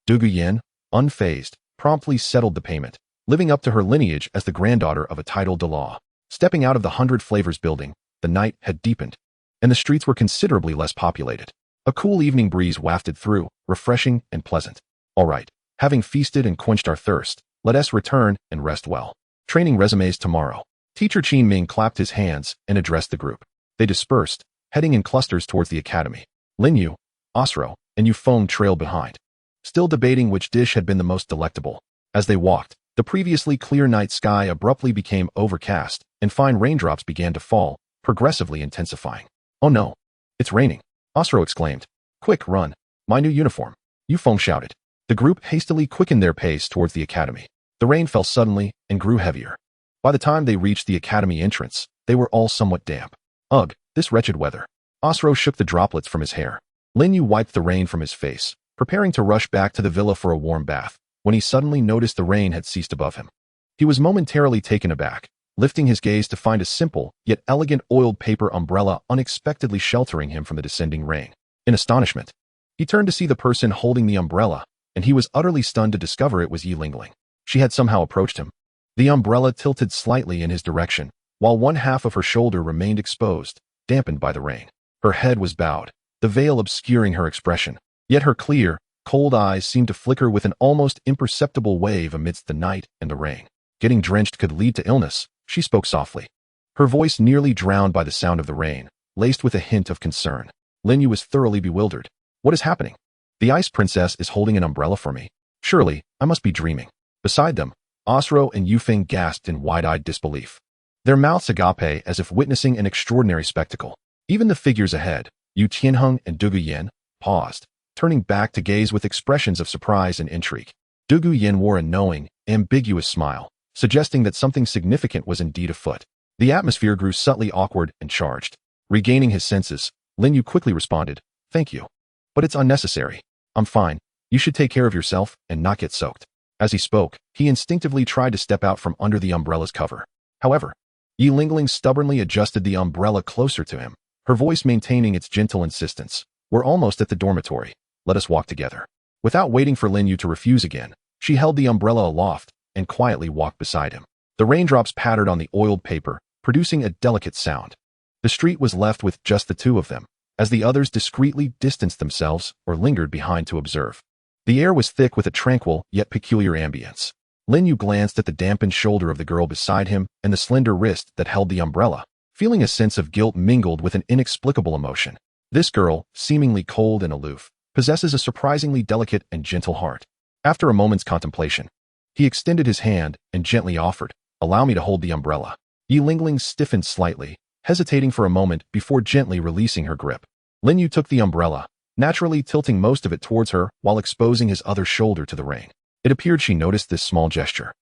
Douluo Yan, unfazed, promptly settled the payment, living up to her lineage as the granddaughter of a titled Dalu. Stepping out of the 100 Flavors building, the night had deepened, and the streets were considerably less populated. A cool evening breeze wafted through, refreshing and pleasant. All right, having feasted and quenched our thirst, let us return and rest well. Training resumes tomorrow. Teacher Qin Ming clapped his hands and addressed the group. They dispersed, heading in clusters towards the academy. Lin Yu, Osro, and Yu Feng trailed behind, still debating which dish had been the most delectable. As they walked, the previously clear night sky abruptly became overcast, and fine raindrops began to fall, progressively intensifying. Oh no, it's raining, Osro exclaimed. Quick, run. My new uniform, Yu Feng shouted. The group hastily quickened their pace towards the academy. The rain fell suddenly and grew heavier. By the time they reached the academy entrance, they were all somewhat damp. Ugh, this wretched weather. Osro shook the droplets from his hair. Lin Yu wiped the rain from his face, preparing to rush back to the villa for a warm bath, when he suddenly noticed the rain had ceased above him. He was momentarily taken aback, lifting his gaze to find a simple, yet elegant oiled paper umbrella unexpectedly sheltering him from the descending rain. In astonishment, he turned to see the person holding the umbrella, and he was utterly stunned to discover it was Yi Lingling. She had somehow approached him. The umbrella tilted slightly in his direction, while one half of her shoulder remained exposed, dampened by the rain. Her head was bowed, the veil obscuring her expression, yet her clear, cold eyes seemed to flicker with an almost imperceptible wave amidst the night and the rain. Getting drenched could lead to illness, she spoke softly. Her voice nearly drowned by the sound of the rain, laced with a hint of concern. Lin Yu was thoroughly bewildered. What is happening? The Ice Princess is holding an umbrella for me. Surely, I must be dreaming. Beside them, Osro and Yu Feng gasped in wide-eyed disbelief, their mouths agape as if witnessing an extraordinary spectacle. Even the figures ahead, Yu Tianheng and Douluo Yan, paused, turning back to gaze with expressions of surprise and intrigue. Douluo Yan wore a knowing, ambiguous smile, suggesting that something significant was indeed afoot. The atmosphere grew subtly awkward and charged. Regaining his senses, Lin Yu quickly responded, "Thank you. But it's unnecessary. I'm fine. You should take care of yourself and not get soaked." As he spoke, he instinctively tried to step out from under the umbrella's cover. However, Yi Lingling stubbornly adjusted the umbrella closer to him, her voice maintaining its gentle insistence. "We're almost at the dormitory. Let us walk together." Without waiting for Lin Yu to refuse again, she held the umbrella aloft and quietly walked beside him. The raindrops pattered on the oiled paper, producing a delicate sound. The street was left with just the two of them, as the others discreetly distanced themselves or lingered behind to observe. The air was thick with a tranquil yet peculiar ambience. Lin Yu glanced at the dampened shoulder of the girl beside him and the slender wrist that held the umbrella, feeling a sense of guilt mingled with an inexplicable emotion. This girl, seemingly cold and aloof, possesses a surprisingly delicate and gentle heart. After a moment's contemplation, he extended his hand and gently offered, "Allow me to hold the umbrella." Yi Lingling stiffened slightly, hesitating for a moment before gently releasing her grip. Lin Yu took the umbrella, naturally tilting most of it towards her while exposing his other shoulder to the rain. It appeared she noticed this small gesture.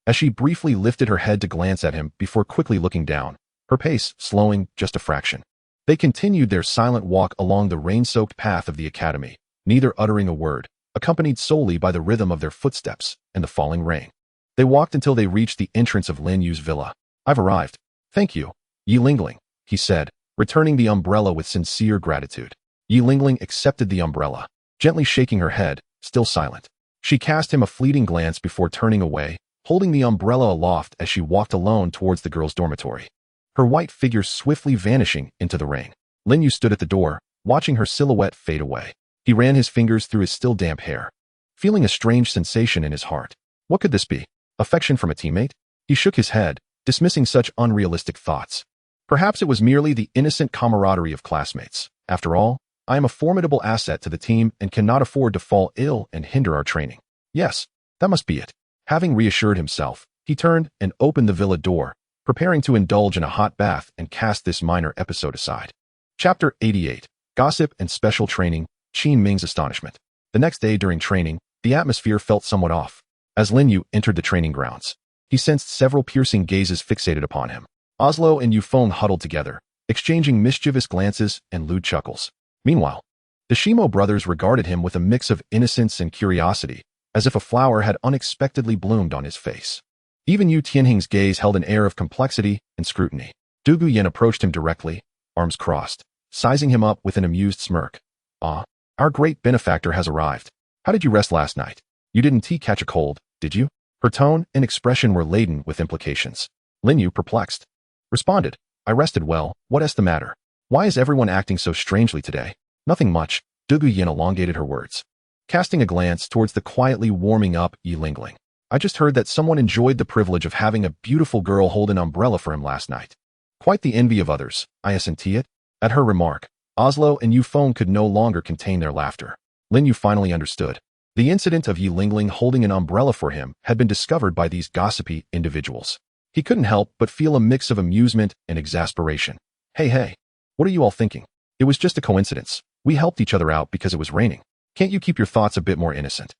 As she briefly lifted her head to glance at him before quickly looking down, her pace slowing just a fraction. They continued their silent walk along the rain-soaked path of the academy, neither uttering a word, accompanied solely by the rhythm of their footsteps and the falling rain. They walked until they reached the entrance of Lin Yu's villa. "I've arrived. Thank you, Yi Lingling," he said, returning the umbrella with sincere gratitude. Yi Lingling accepted the umbrella, gently shaking her head, still silent. She cast him a fleeting glance before turning away, holding the umbrella aloft as she walked alone towards the girls' dormitory. Her white figure swiftly vanishing into the rain. Lin Yu stood at the door, watching her silhouette fade away. He ran his fingers through his still damp hair, feeling a strange sensation in his heart. What could this be? Affection from a teammate? He shook his head, dismissing such unrealistic thoughts. Perhaps it was merely the innocent camaraderie of classmates. After all, I am a formidable asset to the team and cannot afford to fall ill and hinder our training. Yes, that must be it. Having reassured himself, he turned and opened the villa door, preparing to indulge in a hot bath and cast this minor episode aside. Chapter 88. Gossip and Special Training, Qin Ming's Astonishment. The next day during training, the atmosphere felt somewhat off. As Lin Yu entered the training grounds, he sensed several piercing gazes fixated upon him. Oslo and Yu Feng huddled together, exchanging mischievous glances and lewd chuckles. Meanwhile, the Shimo brothers regarded him with a mix of innocence and curiosity, as if a flower had unexpectedly bloomed on his face. Even Yu Tianhing's gaze held an air of complexity and scrutiny. Du Guyan approached him directly, arms crossed, sizing him up with an amused smirk. "Ah, our great benefactor has arrived. How did you rest last night? You didn't catch a cold, did you?" Her tone and expression were laden with implications. Lin Yu, perplexed, responded, "I rested well. What is the matter? Why is everyone acting so strangely today?" "Nothing much," Du Guyan elongated her words, casting a glance towards the quietly warming up Yi Lingling. "I just heard that someone enjoyed the privilege of having a beautiful girl hold an umbrella for him last night. Quite the envy of others, I assent it." At her remark, Oslo and Yu Feng could no longer contain their laughter. Lin Yu finally understood. The incident of Yi Lingling holding an umbrella for him had been discovered by these gossipy individuals. He couldn't help but feel a mix of amusement and exasperation. Hey, what are you all thinking? It was just a coincidence. We helped each other out because it was raining. Can't you keep your thoughts a bit more innocent?"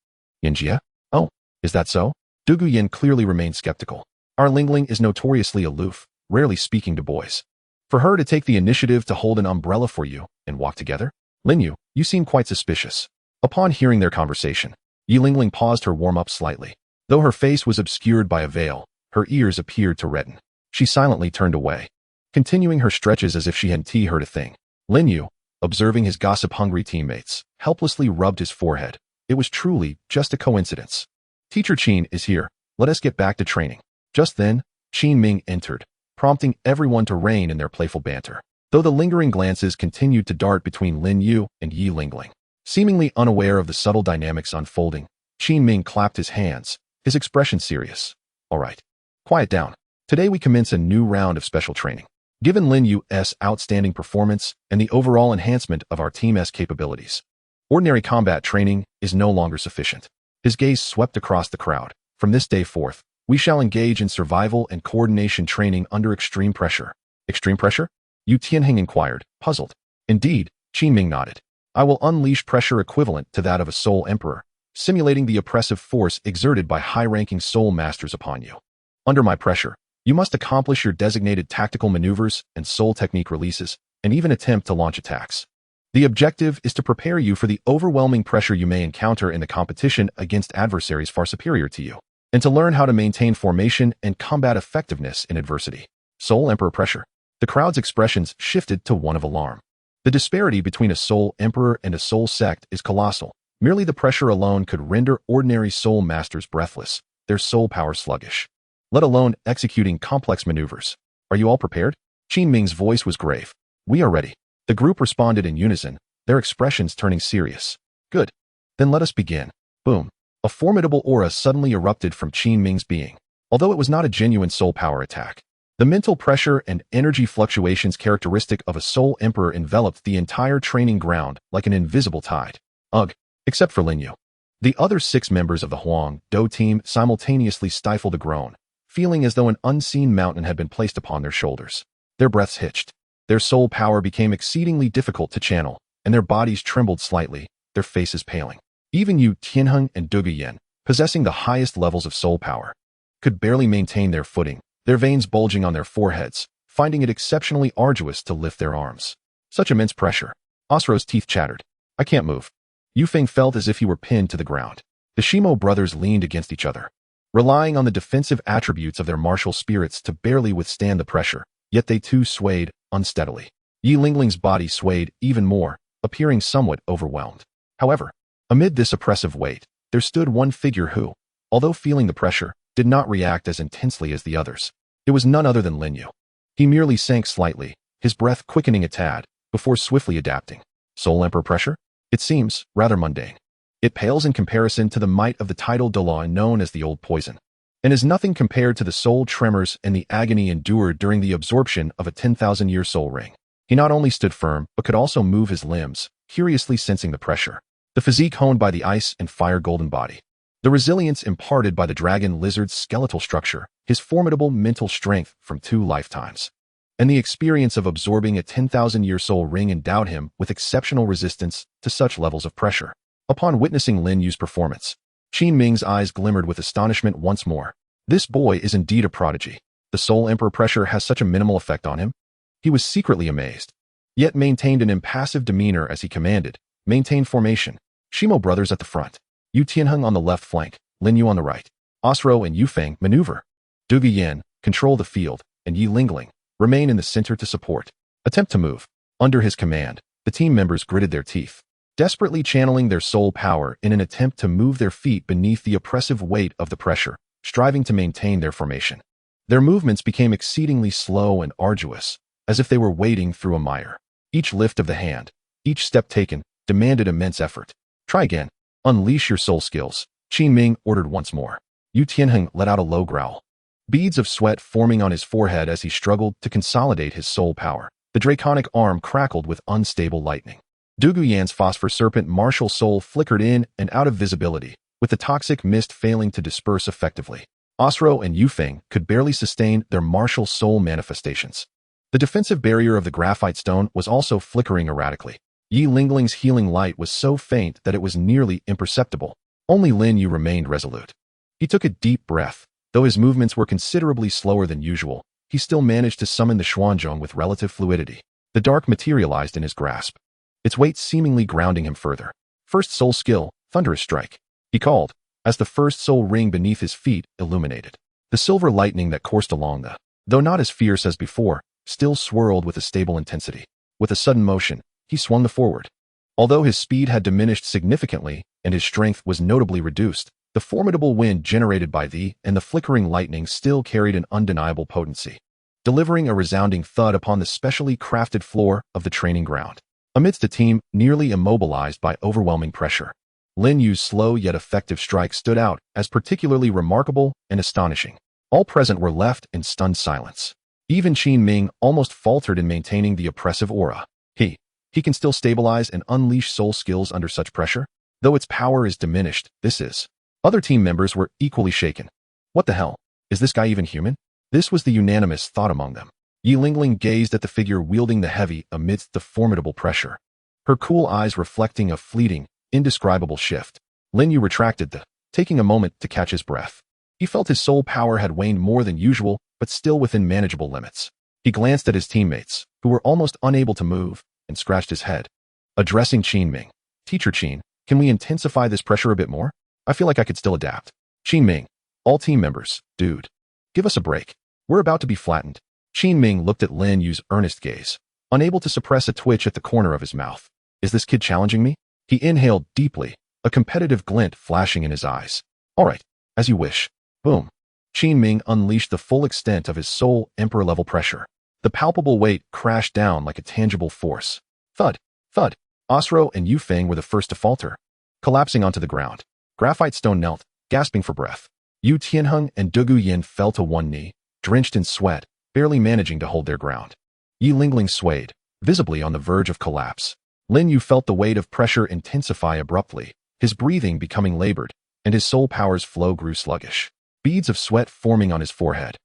"Yinjia? Oh, is that so?" Du Guyan clearly remained skeptical. Our Lingling is notoriously aloof, rarely speaking to boys. For her to take the initiative to hold an umbrella for you and walk together? Lin Yu, you seem quite suspicious. Upon hearing their conversation, Yi Lingling paused her warm-up slightly. Though her face was obscured by a veil, her ears appeared to redden. She silently turned away, continuing her stretches as if she hadn't heard a thing. Lin Yu, observing his gossip-hungry teammates, helplessly rubbed his forehead. It was truly just a coincidence. "Teacher Qin is here. Let us get back to training." Just then, Qin Ming entered, prompting everyone to rein in their playful banter. Though the lingering glances continued to dart between Lin Yu and Yi Lingling. Seemingly unaware of the subtle dynamics unfolding, Qin Ming clapped his hands, his expression serious. "All right. Quiet down. Today we commence a new round of special training. Given Lin Yu's outstanding performance and the overall enhancement of our team's capabilities, ordinary combat training is no longer sufficient." His gaze swept across the crowd. "From this day forth, we shall engage in survival and coordination training under extreme pressure." "Extreme pressure?" Yu Tianhing inquired, puzzled. "Indeed," Qin Ming nodded. "I will unleash pressure equivalent to that of a Soul Emperor, simulating the oppressive force exerted by high-ranking Soul Masters upon you. Under my pressure, you must accomplish your designated tactical maneuvers and Soul Technique releases, and even attempt to launch attacks. The objective is to prepare you for the overwhelming pressure you may encounter in the competition against adversaries far superior to you, and to learn how to maintain formation and combat effectiveness in adversity." Soul Emperor pressure. The crowd's expressions shifted to one of alarm. The disparity between a Soul Emperor and a Soul Sect is colossal. Merely the pressure alone could render ordinary Soul Masters breathless, their soul power sluggish, let alone executing complex maneuvers. "Are you all prepared?" Qin Ming's voice was grave. "We are ready." The group responded in unison, their expressions turning serious. "Good. Then let us begin." Boom. A formidable aura suddenly erupted from Qin Ming's being. Although it was not a genuine soul power attack, the mental pressure and energy fluctuations characteristic of a Soul Emperor enveloped the entire training ground like an invisible tide. Ugh. Except for Lin Yu. The other 6 members of the Huang Do team simultaneously stifled a groan, feeling as though an unseen mountain had been placed upon their shoulders. Their breaths hitched. Their soul power became exceedingly difficult to channel, and their bodies trembled slightly, their faces paling. Even Yu Tianheng and Dugu Yan, possessing the highest levels of soul power, could barely maintain their footing, their veins bulging on their foreheads, finding it exceptionally arduous to lift their arms. Such immense pressure. Asro's teeth chattered. I can't move. Yu Feng felt as if he were pinned to the ground. The Shimo brothers leaned against each other, relying on the defensive attributes of their martial spirits to barely withstand the pressure, yet they too swayed unsteadily. Yi Lingling's body swayed even more, appearing somewhat overwhelmed. However, amid this oppressive weight, there stood one figure who, although feeling the pressure, did not react as intensely as the others. It was none other than Lin Yu. He merely sank slightly, his breath quickening a tad, before swiftly adapting. Soul Emperor pressure? It seems rather mundane. It pales in comparison to the might of the tidal Douluo known as the Old Poison, and is nothing compared to the soul tremors and the agony endured during the absorption of a 10,000-year soul ring. He not only stood firm, but could also move his limbs, curiously sensing the pressure. The physique honed by the ice and fire golden body. The resilience imparted by the dragon lizard's skeletal structure, his formidable mental strength from 2 lifetimes. And the experience of absorbing a 10,000-year soul ring endowed him with exceptional resistance to such levels of pressure. Upon witnessing Lin Yu's performance, Qin Ming's eyes glimmered with astonishment once more. This boy is indeed a prodigy. The Soul Emperor pressure has such a minimal effect on him. He was secretly amazed, yet maintained an impassive demeanor as he commanded, maintain formation. Shimo brothers at the front, Yu Tianheng on the left flank, Lin Yu on the right. Asro and Yu Feng maneuver. Dugu Yan, control the field, and Yi Lingling, remain in the center to support. Attempt to move. Under his command, the team members gritted their teeth, desperately channeling their soul power in an attempt to move their feet beneath the oppressive weight of the pressure, striving to maintain their formation. Their movements became exceedingly slow and arduous, as if they were wading through a mire. Each lift of the hand, each step taken, demanded immense effort. Try again. Unleash your soul skills, Qin Ming ordered once more. Yu Tianheng let out a low growl. Beads of sweat forming on his forehead as he struggled to consolidate his soul power. The draconic arm crackled with unstable lightning. Dugu Yan's phosphor serpent martial soul flickered in and out of visibility, with the toxic mist failing to disperse effectively. Asro and Yu Feng could barely sustain their martial soul manifestations. The defensive barrier of the graphite stone was also flickering erratically. Yi Lingling's healing light was so faint that it was nearly imperceptible. Only Lin Yu remained resolute. He took a deep breath. Though his movements were considerably slower than usual, he still managed to summon the Xuanzhong with relative fluidity. The dark materialized in his grasp, its weight seemingly grounding him further. First soul skill, Thunderous Strike, he called, as the first soul ring beneath his feet illuminated. The silver lightning that coursed along the, though not as fierce as before, still swirled with a stable intensity. With a sudden motion, he swung the forward. Although his speed had diminished significantly and his strength was notably reduced, the formidable wind generated by the and the flickering lightning still carried an undeniable potency, delivering a resounding thud upon the specially crafted floor of the training ground. Amidst a team nearly immobilized by overwhelming pressure, Lin Yu's slow yet effective strike stood out as particularly remarkable and astonishing. All present were left in stunned silence. Even Qin Ming almost faltered in maintaining the oppressive aura. He can still stabilize and unleash soul skills under such pressure? Though its power is diminished, this is. Other team members were equally shaken. What the hell? Is this guy even human? This was the unanimous thought among them. Yi Lingling gazed at the figure wielding the heavy amidst the formidable pressure, her cool eyes reflecting a fleeting, indescribable shift. Lin Yu retracted taking a moment to catch his breath. He felt his soul power had waned more than usual, but still within manageable limits. He glanced at his teammates, who were almost unable to move, and scratched his head. Addressing Qin Ming. Teacher Qin, can we intensify this pressure a bit more? I feel like I could still adapt. Qin Ming. All team members, dude. Give us a break. We're about to be flattened. Qin Ming looked at Lin Yu's earnest gaze, unable to suppress a twitch at the corner of his mouth. Is this kid challenging me? He inhaled deeply, a competitive glint flashing in his eyes. All right, as you wish. Boom. Qin Ming unleashed the full extent of his soul emperor-level pressure. The palpable weight crashed down like a tangible force. Thud, thud. Asro and Yu Feng were the first to falter, collapsing onto the ground. Graphite Stone knelt, gasping for breath. Yu Tianheng and Dugu Yan fell to one knee, drenched in sweat, barely managing to hold their ground. Yi Lingling swayed, visibly on the verge of collapse. Lin Yu felt the weight of pressure intensify abruptly, his breathing becoming labored, and his soul power's flow grew sluggish. Beads of sweat forming on his forehead.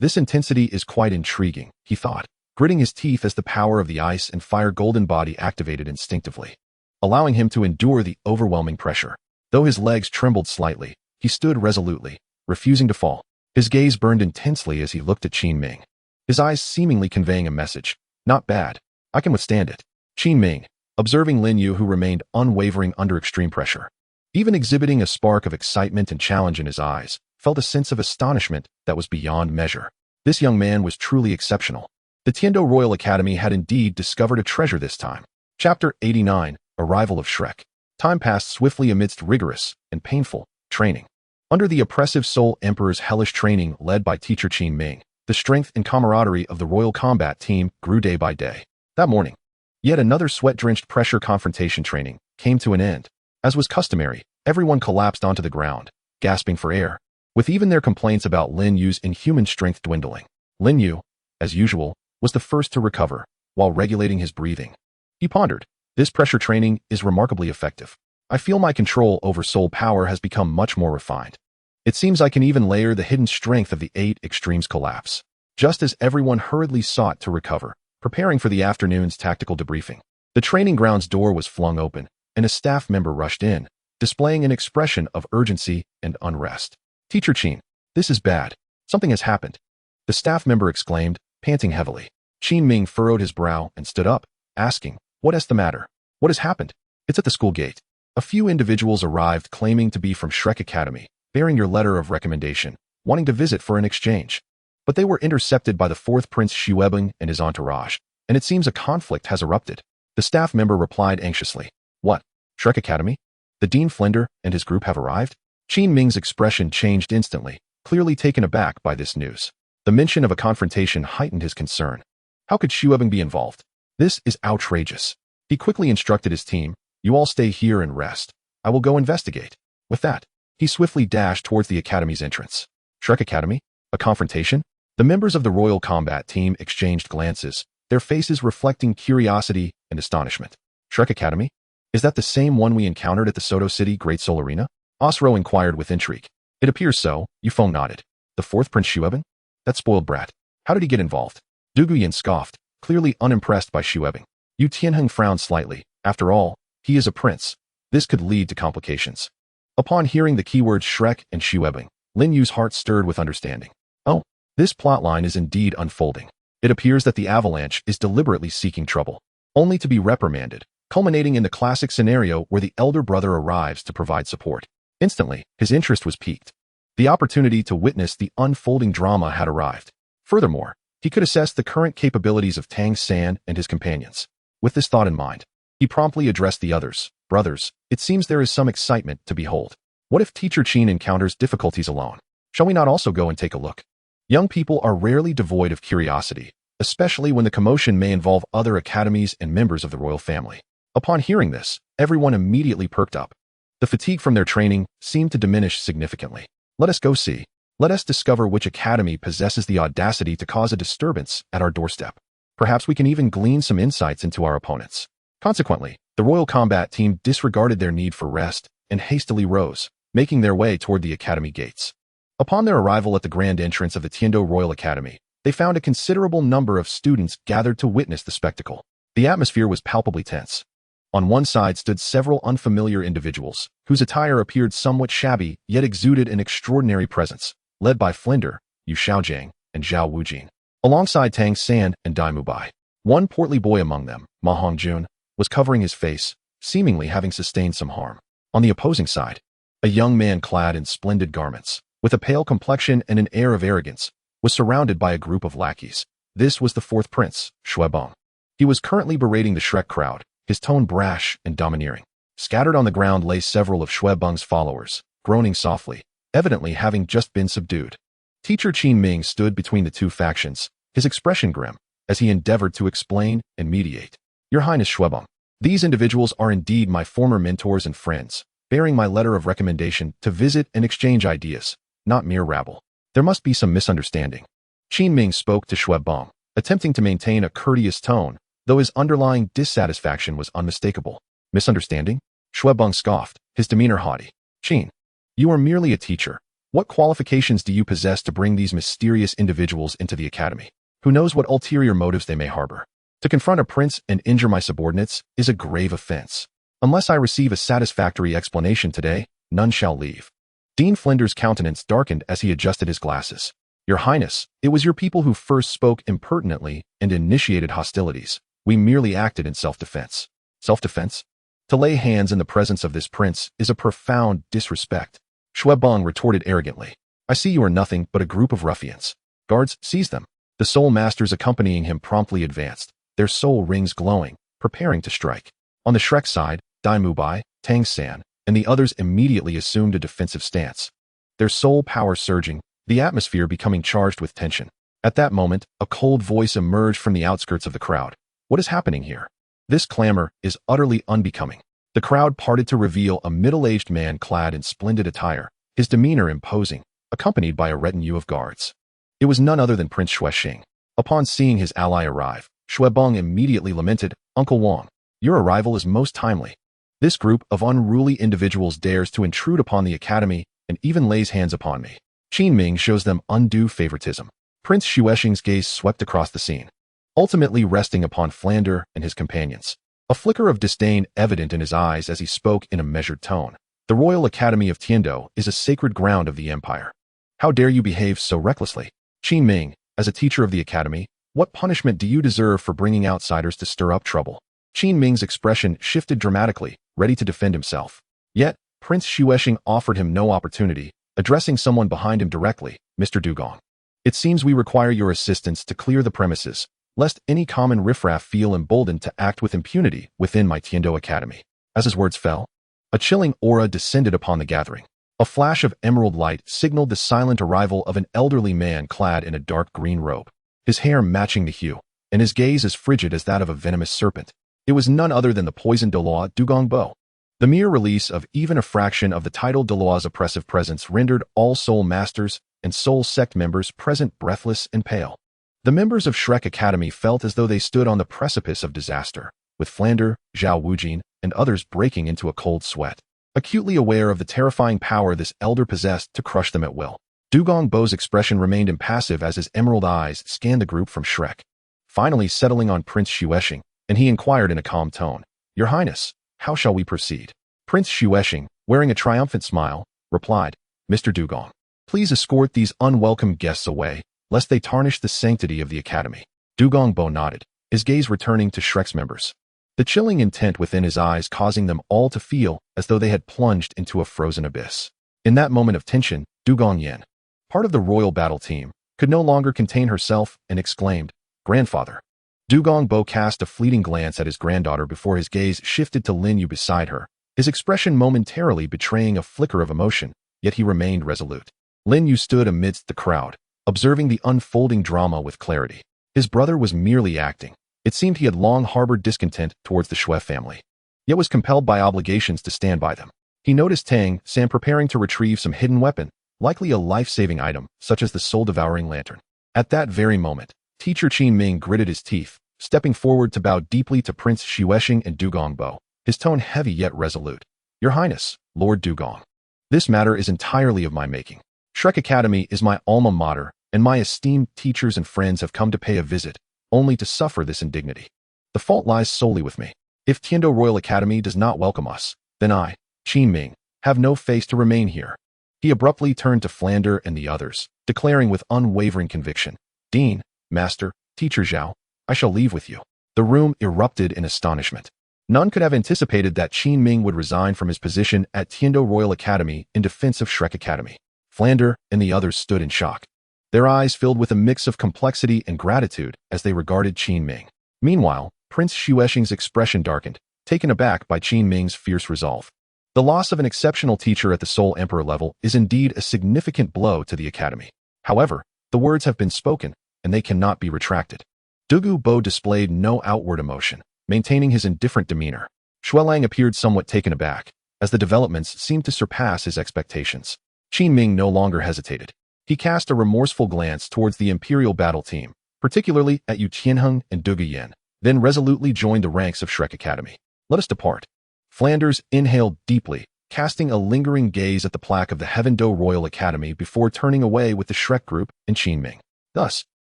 This intensity is quite intriguing, he thought. gritting his teeth as the power of the ice and fire golden body activated instinctively, allowing him to endure the overwhelming pressure. Though his legs trembled slightly, he stood resolutely, refusing to fall. His gaze burned intensely as he looked at Qin Ming, his eyes seemingly conveying a message. Not bad. I can withstand it. Qin Ming, observing Lin Yu who remained unwavering under extreme pressure, even exhibiting a spark of excitement and challenge in his eyes, felt a sense of astonishment that was beyond measure. This young man was truly exceptional. The Tiando Royal Academy had indeed discovered a treasure this time. Chapter 89, Arrival of Shrek. Time passed swiftly amidst rigorous and painful training. Under the oppressive Soul Emperor's hellish training led by teacher Qin Ming, the strength and camaraderie of the Royal Combat Team grew day by day. That morning, yet another sweat-drenched pressure confrontation training came to an end. As was customary, everyone collapsed onto the ground, gasping for air, with even their complaints about Lin Yu's inhuman strength dwindling. Lin Yu, as usual, was the first to recover, while regulating his breathing. He pondered, this pressure training is remarkably effective. I feel my control over soul power has become much more refined. It seems I can even layer the hidden strength of the 8 extremes collapse. Just as everyone hurriedly sought to recover, preparing for the afternoon's tactical debriefing, the training grounds door was flung open, and a staff member rushed in, displaying an expression of urgency and unrest. Teacher Qin, this is bad. Something has happened. The staff member exclaimed, panting heavily. Qin Ming furrowed his brow and stood up, asking, what is the matter? What has happened? It's at the school gate. A few individuals arrived claiming to be from Shrek Academy, bearing your letter of recommendation, wanting to visit for an exchange. But they were intercepted by the 4th Prince Xuebing and his entourage, and it seems a conflict has erupted. The staff member replied anxiously. What? Shrek Academy? The Dean Flinder and his group have arrived? Qin Ming's expression changed instantly, clearly taken aback by this news. The mention of a confrontation heightened his concern. How could Xuebing be involved? This is outrageous. He quickly instructed his team, you all stay here and rest. I will go investigate. With that, he swiftly dashed towards the Academy's entrance. Shrek Academy? A confrontation? The members of the Royal Combat Team exchanged glances, their faces reflecting curiosity and astonishment. Shrek Academy? Is that the same one we encountered at the Soto City Great Soul Arena? Osro inquired with intrigue. It appears so, Yu Feng nodded. The 4th Prince Xuebing? That spoiled brat. How did he get involved? Du Guyan scoffed, clearly unimpressed by Xuebing. Yu Tianheng frowned slightly. After all, he is a prince. This could lead to complications. Upon hearing the keywords Shrek and Xuebing, Lin Yu's heart stirred with understanding. Oh, this plotline is indeed unfolding. It appears that the Avalanche is deliberately seeking trouble, only to be reprimanded, culminating in the classic scenario where the elder brother arrives to provide support. Instantly, his interest was piqued. The opportunity to witness the unfolding drama had arrived. Furthermore, he could assess the current capabilities of Tang San and his companions. With this thought in mind, he promptly addressed the others. Brothers, it seems there is some excitement to behold. What if Teacher Qin encounters difficulties alone? Shall we not also go and take a look? Young people are rarely devoid of curiosity, especially when the commotion may involve other academies and members of the royal family. Upon hearing this, everyone immediately perked up. The fatigue from their training seemed to diminish significantly. Let us go see. Let us discover which academy possesses the audacity to cause a disturbance at our doorstep. Perhaps we can even glean some insights into our opponents. Consequently, the Royal Combat Team disregarded their need for rest and hastily rose, making their way toward the academy gates. Upon their arrival at the grand entrance of the Tiando Royal Academy, they found a considerable number of students gathered to witness the spectacle. The atmosphere was palpably tense. On one side stood several unfamiliar individuals, whose attire appeared somewhat shabby yet exuded an extraordinary presence, led by Flinder, Yu Xiaojiang, and Zhao Wujin. Alongside Tang San and Dai Mubai, one portly boy among them, Ma Hongjun, was covering his face, seemingly having sustained some harm. On the opposing side, a young man clad in splendid garments, with a pale complexion and an air of arrogance, was surrounded by a group of lackeys. This was the 4th Prince, Xuebing. He was currently berating the Shrek crowd, his tone brash and domineering. Scattered on the ground lay several of Xuebing's followers, groaning softly, evidently having just been subdued. Teacher Qin Ming stood between the two factions, his expression grim, as he endeavored to explain and mediate. Your Highness Xuebing, these individuals are indeed my former mentors and friends, bearing my letter of recommendation to visit and exchange ideas, not mere rabble. There must be some misunderstanding. Qin Ming spoke to Xuebing, attempting to maintain a courteous tone, though his underlying dissatisfaction was unmistakable. Misunderstanding? Xuebing scoffed, his demeanor haughty. Qin, you are merely a teacher. What qualifications do you possess to bring these mysterious individuals into the academy? Who knows what ulterior motives they may harbor? To confront a prince and injure my subordinates is a grave offense. Unless I receive a satisfactory explanation today, none shall leave. Dean Flinder's countenance darkened as he adjusted his glasses. Your Highness, it was your people who first spoke impertinently and initiated hostilities. We merely acted in self-defense. Self-defense? To lay hands in the presence of this prince is a profound disrespect. Shuebong retorted arrogantly. I see you are nothing but a group of ruffians. Guards, seize them. The soul masters accompanying him promptly advanced, their soul rings glowing, preparing to strike. On the Shrek side, Dai Mubai, Tang San, and the others immediately assumed a defensive stance. Their soul power surging, the atmosphere becoming charged with tension. At that moment, a cold voice emerged from the outskirts of the crowd. What is happening here? This clamor is utterly unbecoming. The crowd parted to reveal a middle-aged man clad in splendid attire, his demeanor imposing, accompanied by a retinue of guards. It was none other than Prince Shuexing. Upon seeing his ally arrive, Shuebong immediately lamented, Uncle Wang, your arrival is most timely. This group of unruly individuals dares to intrude upon the academy and even lays hands upon me. Qin Ming shows them undue favoritism. Prince Shuexing's gaze swept across the scene, ultimately resting upon Flander and his companions. A flicker of disdain evident in his eyes as he spoke in a measured tone. The Royal Academy of Tiando is a sacred ground of the Empire. How dare you behave so recklessly? Qin Ming, as a teacher of the academy, what punishment do you deserve for bringing outsiders to stir up trouble? Qin Ming's expression shifted dramatically, ready to defend himself. Yet, Prince Shuexing offered him no opportunity, addressing someone behind him directly, Mr. Dugong. It seems we require your assistance to clear the premises, lest any common riffraff feel emboldened to act with impunity within my Tiando Academy. As his words fell, a chilling aura descended upon the gathering. A flash of emerald light signaled the silent arrival of an elderly man clad in a dark green robe, his hair matching the hue, and his gaze as frigid as that of a venomous serpent. It was none other than the poisoned Douluo Dalu. The mere release of even a fraction of the title Douluo's oppressive presence rendered all soul masters and soul sect members present breathless and pale. The members of Shrek Academy felt as though they stood on the precipice of disaster, with Flander, Zhao Wujin, and others breaking into a cold sweat, acutely aware of the terrifying power this elder possessed to crush them at will. Dugong Bo's expression remained impassive as his emerald eyes scanned the group from Shrek, finally settling on Prince Shuexing, and he inquired in a calm tone, Your Highness, how shall we proceed? Prince Shuexing, wearing a triumphant smile, replied, Mr. Dugong, please escort these unwelcome guests away, lest they tarnish the sanctity of the academy. Dugong Bo nodded, his gaze returning to Shrek's members, the chilling intent within his eyes causing them all to feel as though they had plunged into a frozen abyss. In that moment of tension, Dugong Yen, part of the royal battle team, could no longer contain herself and exclaimed, Grandfather. Dugong Bo cast a fleeting glance at his granddaughter before his gaze shifted to Lin Yu beside her, his expression momentarily betraying a flicker of emotion, yet he remained resolute. Lin Yu stood amidst the crowd, observing the unfolding drama with clarity. His brother was merely acting. It seemed he had long harbored discontent towards the Shui family, yet was compelled by obligations to stand by them. He noticed Tang San preparing to retrieve some hidden weapon, likely a life-saving item, such as the soul-devouring lantern. At that very moment, Teacher Qin Ming gritted his teeth, stepping forward to bow deeply to Prince Shuexing and Dugong Bo, his tone heavy yet resolute. Your Highness, Lord Dugong, this matter is entirely of my making. Shrek Academy is my alma mater, and my esteemed teachers and friends have come to pay a visit, only to suffer this indignity. The fault lies solely with me. If Tiando Royal Academy does not welcome us, then I, Qin Ming, have no face to remain here. He abruptly turned to Flander and the others, declaring with unwavering conviction, Dean, Master, Teacher Zhao, I shall leave with you. The room erupted in astonishment. None could have anticipated that Qin Ming would resign from his position at Tiando Royal Academy in defense of Shrek Academy. Flander and the others stood in shock, their eyes filled with a mix of complexity and gratitude as they regarded Qin Ming. Meanwhile, Prince Shuexing's expression darkened, taken aback by Qin Ming's fierce resolve. The loss of an exceptional teacher at the Soul Emperor level is indeed a significant blow to the academy. However, the words have been spoken, and they cannot be retracted. Dugu Bo displayed no outward emotion, maintaining his indifferent demeanor. Shuelang appeared somewhat taken aback, as the developments seemed to surpass his expectations. Qin Ming no longer hesitated. He cast a remorseful glance towards the Imperial battle team, particularly at Yu Qianheng and Dugu Yen, then resolutely joined the ranks of Shrek Academy. Let us depart. Flanders inhaled deeply, casting a lingering gaze at the plaque of the Heaven Do Royal Academy before turning away with the Shrek group and Qin Ming. Thus,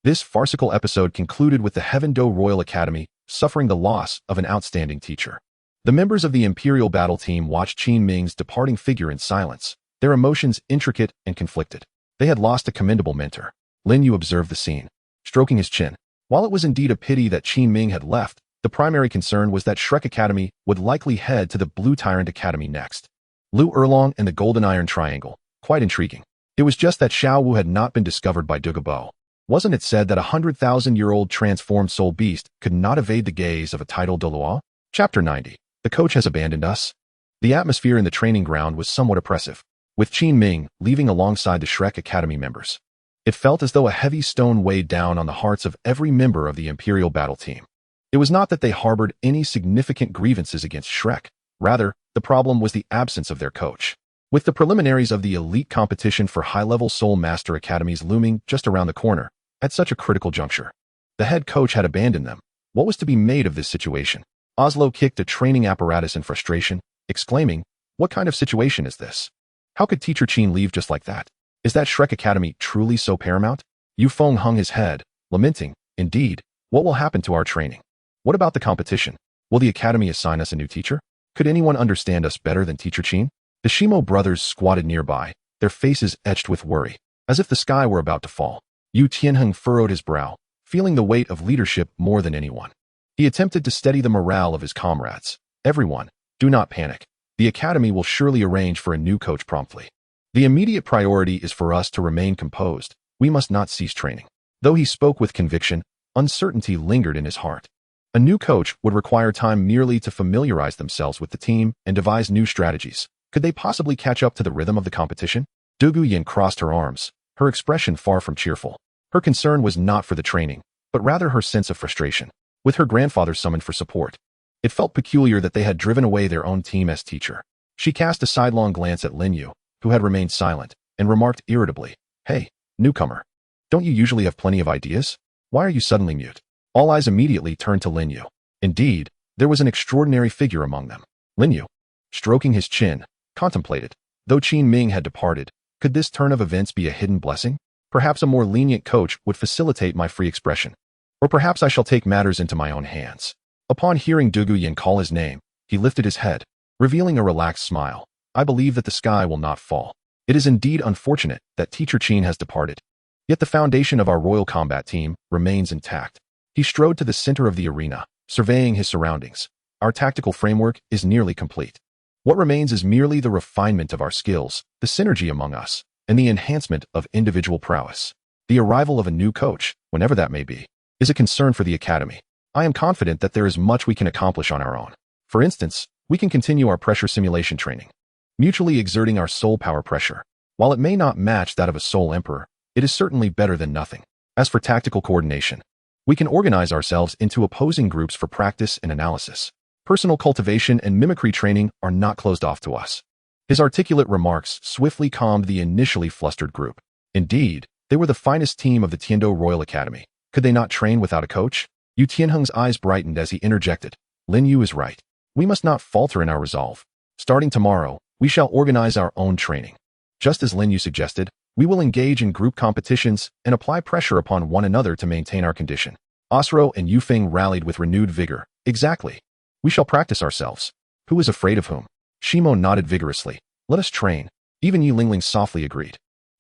This farcical episode concluded with the Heaven-Do Royal Academy suffering the loss of an outstanding teacher. The members of the Imperial Battle Team watched Qin Ming's departing figure in silence, their emotions intricate and conflicted. They had lost a commendable mentor. Lin Yu observed the scene, stroking his chin. While it was indeed a pity that Qin Ming had left, the primary concern was that Shrek Academy would likely head to the Blue Tyrant Academy next. Lu Erlong and the Golden Iron Triangle. Quite intriguing. It was just that Xiao Wu had not been discovered by Douluo. Wasn't it said that a 100,000-year-old transformed soul beast could not evade the gaze of a titled Douluo? Chapter 90. The coach has abandoned us. The atmosphere in the training ground was somewhat oppressive, with Qin Ming leaving alongside the Shrek Academy members. It felt as though a heavy stone weighed down on the hearts of every member of the Imperial Battle Team. It was not that they harbored any significant grievances against Shrek. Rather, the problem was the absence of their coach. With the preliminaries of the elite competition for high-level Soul Master Academies looming just around the corner, at such a critical juncture, the head coach had abandoned them. What was to be made of this situation? Oslo kicked a training apparatus in frustration, exclaiming, "What kind of situation is this? How could Teacher Qin leave just like that? Is that Shrek Academy truly so paramount?" Yu Feng hung his head, lamenting, "Indeed, what will happen to our training? What about the competition? Will the Academy assign us a new teacher? Could anyone understand us better than Teacher Qin?" The Shimo brothers squatted nearby, their faces etched with worry, as if the sky were about to fall. Yu Tianheng furrowed his brow, feeling the weight of leadership more than anyone. He attempted to steady the morale of his comrades. "Everyone, do not panic. The Academy will surely arrange for a new coach promptly. The immediate priority is for us to remain composed. We must not cease training." Though he spoke with conviction, uncertainty lingered in his heart. A new coach would require time merely to familiarize themselves with the team and devise new strategies. Could they possibly catch up to the rhythm of the competition? Dugu Yin crossed her arms, her expression far from cheerful. Her concern was not for the training, but rather her sense of frustration. With her grandfather summoned for support, it felt peculiar that they had driven away their own team as teacher. She cast a sidelong glance at Lin Yu, who had remained silent, and remarked irritably, "Hey, newcomer. Don't you usually have plenty of ideas? Why are you suddenly mute?" All eyes immediately turned to Lin Yu. Indeed, there was an extraordinary figure among them. Lin Yu, stroking his chin, contemplated. Though Qin Ming had departed, could this turn of events be a hidden blessing? Perhaps a more lenient coach would facilitate my free expression. Or perhaps I shall take matters into my own hands. Upon hearing Dugu Yin call his name, he lifted his head, revealing a relaxed smile. "I believe that the sky will not fall. It is indeed unfortunate that Teacher Qin has departed. Yet the foundation of our royal combat team remains intact." He strode to the center of the arena, surveying his surroundings. "Our tactical framework is nearly complete. What remains is merely the refinement of our skills, the synergy among us, and the enhancement of individual prowess. The arrival of a new coach, whenever that may be, is a concern for the Academy. I am confident that there is much we can accomplish on our own. For instance, we can continue our pressure simulation training, mutually exerting our soul power pressure. While it may not match that of a soul emperor, it is certainly better than nothing. As for tactical coordination, we can organize ourselves into opposing groups for practice and analysis. Personal cultivation and mimicry training are not closed off to us." His articulate remarks swiftly calmed the initially flustered group. Indeed, they were the finest team of the Tiando Royal Academy. Could they not train without a coach? Yu Tianheng's eyes brightened as he interjected. "Lin Yu is right. We must not falter in our resolve. Starting tomorrow, we shall organize our own training. Just as Lin Yu suggested, we will engage in group competitions and apply pressure upon one another to maintain our condition." Osro and Yu Feng rallied with renewed vigor. "Exactly. We shall practice ourselves. Who is afraid of whom?" Shimo nodded vigorously. "Let us train." Even Yu Lingling softly agreed.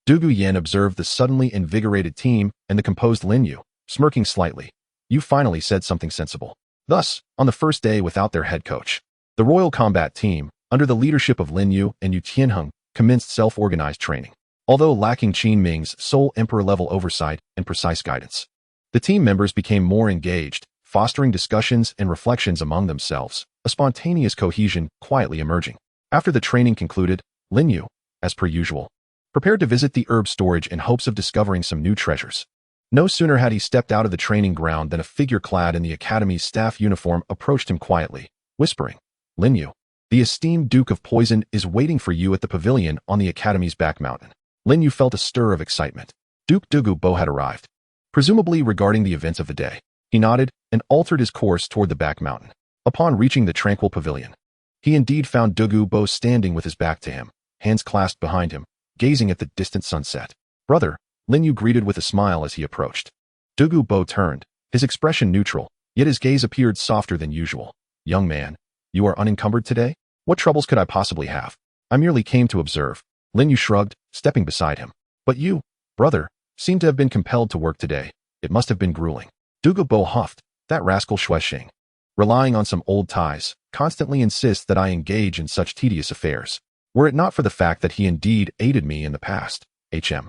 Dugu Yen observed the suddenly invigorated team and the composed Lin Yu, smirking slightly. Yu finally said something sensible. Thus, on the first day without their head coach, the Royal Combat Team, under the leadership of Lin Yu and Yu Tianheng, commenced self-organized training. Although lacking Qin Ming's Soul Emperor-level oversight and precise guidance, the team members became more engaged, fostering discussions and reflections among themselves, a spontaneous cohesion quietly emerging. After the training concluded, Lin Yu, as per usual, prepared to visit the herb storage in hopes of discovering some new treasures. No sooner had he stepped out of the training ground than a figure clad in the Academy's staff uniform approached him quietly, whispering, "Lin Yu, the esteemed Duke of Poison is waiting for you at the pavilion on the Academy's back mountain." Lin Yu felt a stir of excitement. Duke Dugu Bo had arrived, presumably regarding the events of the day. He nodded and altered his course toward the back mountain. Upon reaching the tranquil pavilion, he indeed found Dugu Bo standing with his back to him, hands clasped behind him, gazing at the distant sunset. "Brother," Lin Yu greeted with a smile as he approached. Douluo Dalu turned, his expression neutral, yet his gaze appeared softer than usual. Young man, you are unencumbered today? What troubles could I possibly have? I merely came to observe. Lin Yu shrugged, stepping beside him. But you, brother, seem to have been compelled to work today. It must have been grueling. Douluo Dalu huffed. That rascal Xuexing, relying on some old ties, constantly insists that I engage in such tedious affairs. Were it not for the fact that he indeed aided me in the past, HM.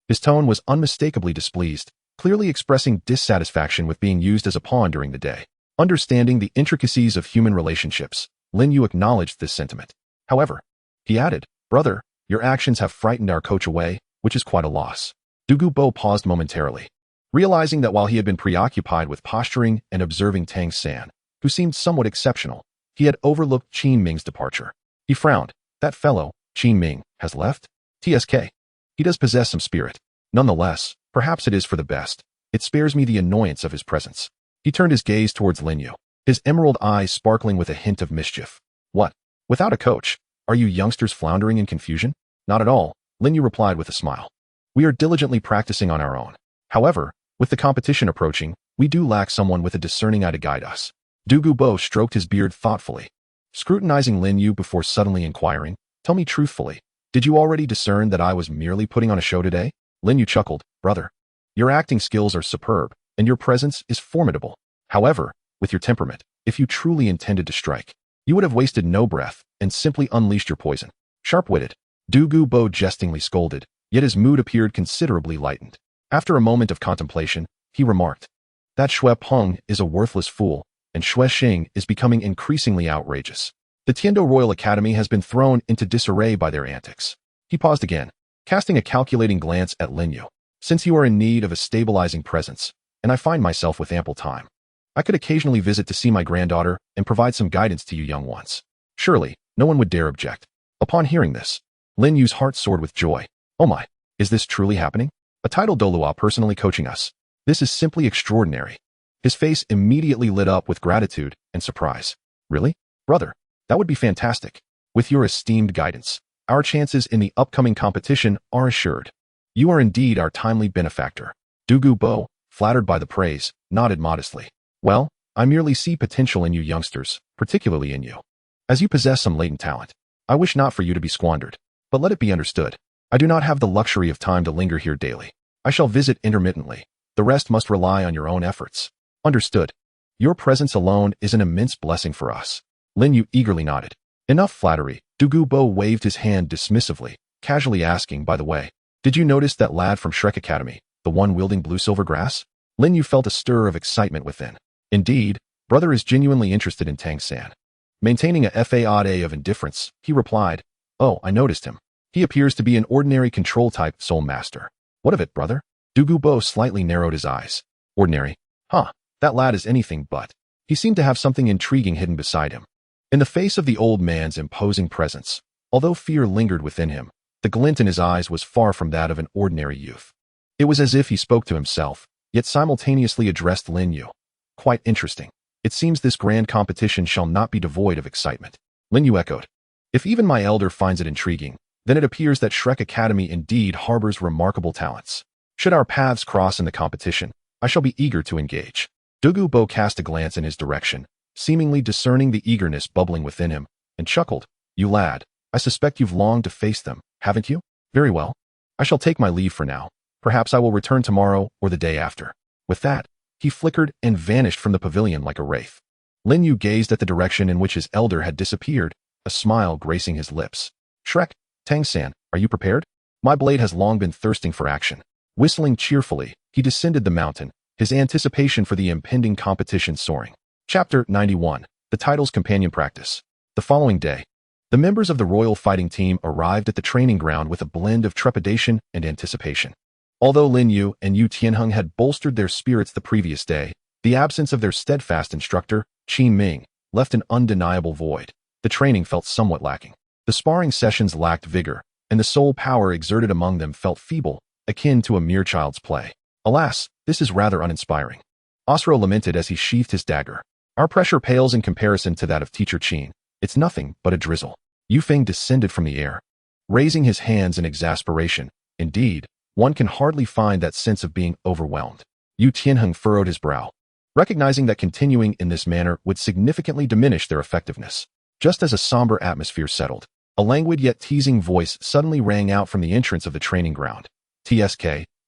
His tone was unmistakably displeased, clearly expressing dissatisfaction with being used as a pawn during the day. Understanding the intricacies of human relationships, Lin Yu acknowledged this sentiment. However, he added, brother, your actions have frightened our coach away, which is quite a loss. Douluo Dalu paused momentarily, realizing that while he had been preoccupied with posturing and observing Tang San, who seemed somewhat exceptional, he had overlooked Qin Ming's departure. He frowned. That fellow, Qin Ming, has left? TSK. He does possess some spirit. Nonetheless, perhaps it is for the best. It spares me the annoyance of his presence. He turned his gaze towards Lin Yu, his emerald eyes sparkling with a hint of mischief. What? Without a coach? Are you youngsters floundering in confusion? Not at all, Lin Yu replied with a smile. We are diligently practicing on our own. However, with the competition approaching, we do lack someone with a discerning eye to guide us. Douluo Dalu stroked his beard thoughtfully, scrutinizing Lin Yu before suddenly inquiring, tell me truthfully, did you already discern that I was merely putting on a show today? Lin Yu chuckled, brother. Your acting skills are superb, and your presence is formidable. However, with your temperament, if you truly intended to strike, you would have wasted no breath and simply unleashed your poison. Sharp-witted, Douluo Dalu jestingly scolded, yet his mood appeared considerably lightened. After a moment of contemplation, he remarked, that Xue Peng is a worthless fool, and Xuexing is becoming increasingly outrageous. The Tiando Royal Academy has been thrown into disarray by their antics. He paused again, casting a calculating glance at Lin Yu. Since you are in need of a stabilizing presence, and I find myself with ample time, I could occasionally visit to see my granddaughter and provide some guidance to you young ones. Surely, no one would dare object. Upon hearing this, Lin Yu's heart soared with joy. Oh my, is this truly happening? A titled Douluo personally coaching us. This is simply extraordinary. His face immediately lit up with gratitude and surprise. Really? Brother, that would be fantastic. With your esteemed guidance, our chances in the upcoming competition are assured. You are indeed our timely benefactor. Douluo Dalu, flattered by the praise, nodded modestly. Well, I merely see potential in you youngsters, particularly in you. As you possess some latent talent, I wish not for you to be squandered. But let it be understood, I do not have the luxury of time to linger here daily. I shall visit intermittently. The rest must rely on your own efforts. Understood. Your presence alone is an immense blessing for us. Lin Yu eagerly nodded. Enough flattery. Douluo Dalu waved his hand dismissively, casually asking, by the way, did you notice that lad from Shrek Academy, the one wielding blue-silver grass? Lin Yu felt a stir of excitement within. Indeed, brother is genuinely interested in Tang San. Maintaining a facade of indifference, he replied, oh, I noticed him. He appears to be an ordinary control-type soul master. What of it, brother? Douluo Dalu slightly narrowed his eyes. Ordinary? Huh, that lad is anything but. He seemed to have something intriguing hidden beside him. In the face of the old man's imposing presence, although fear lingered within him, the glint in his eyes was far from that of an ordinary youth. It was as if he spoke to himself, yet simultaneously addressed Lin Yu. Quite interesting. It seems this grand competition shall not be devoid of excitement. Lin Yu echoed. If even my elder finds it intriguing, then it appears that Shrek Academy indeed harbors remarkable talents. Should our paths cross in the competition, I shall be eager to engage. Douluo Dalu cast a glance in his direction, seemingly discerning the eagerness bubbling within him, and chuckled. You lad, I suspect you've longed to face them, haven't you? Very well. I shall take my leave for now. Perhaps I will return tomorrow or the day after. With that, he flickered and vanished from the pavilion like a wraith. Lin Yu gazed at the direction in which his elder had disappeared, a smile gracing his lips. Shrek, Tang San, are you prepared? My blade has long been thirsting for action. Whistling cheerfully, he descended the mountain, his anticipation for the impending competition soaring. Chapter 91. The Title's Companion Practice. The following day, the members of the Royal Fighting Team arrived at the training ground with a blend of trepidation and anticipation. Although Lin Yu and Yu Tianheng had bolstered their spirits the previous day, the absence of their steadfast instructor, Qin Ming, left an undeniable void. The training felt somewhat lacking. The sparring sessions lacked vigor, and the soul power exerted among them felt feeble, akin to a mere child's play. Alas, this is rather uninspiring. Osro lamented as he sheathed his dagger. Our pressure pales in comparison to that of Teacher Qin. It's nothing but a drizzle. Yu Feng descended from the air, raising his hands in exasperation. Indeed, one can hardly find that sense of being overwhelmed. Yu Tianheng furrowed his brow, recognizing that continuing in this manner would significantly diminish their effectiveness. Just as a somber atmosphere settled, a languid yet teasing voice suddenly rang out from the entrance of the training ground. TSK,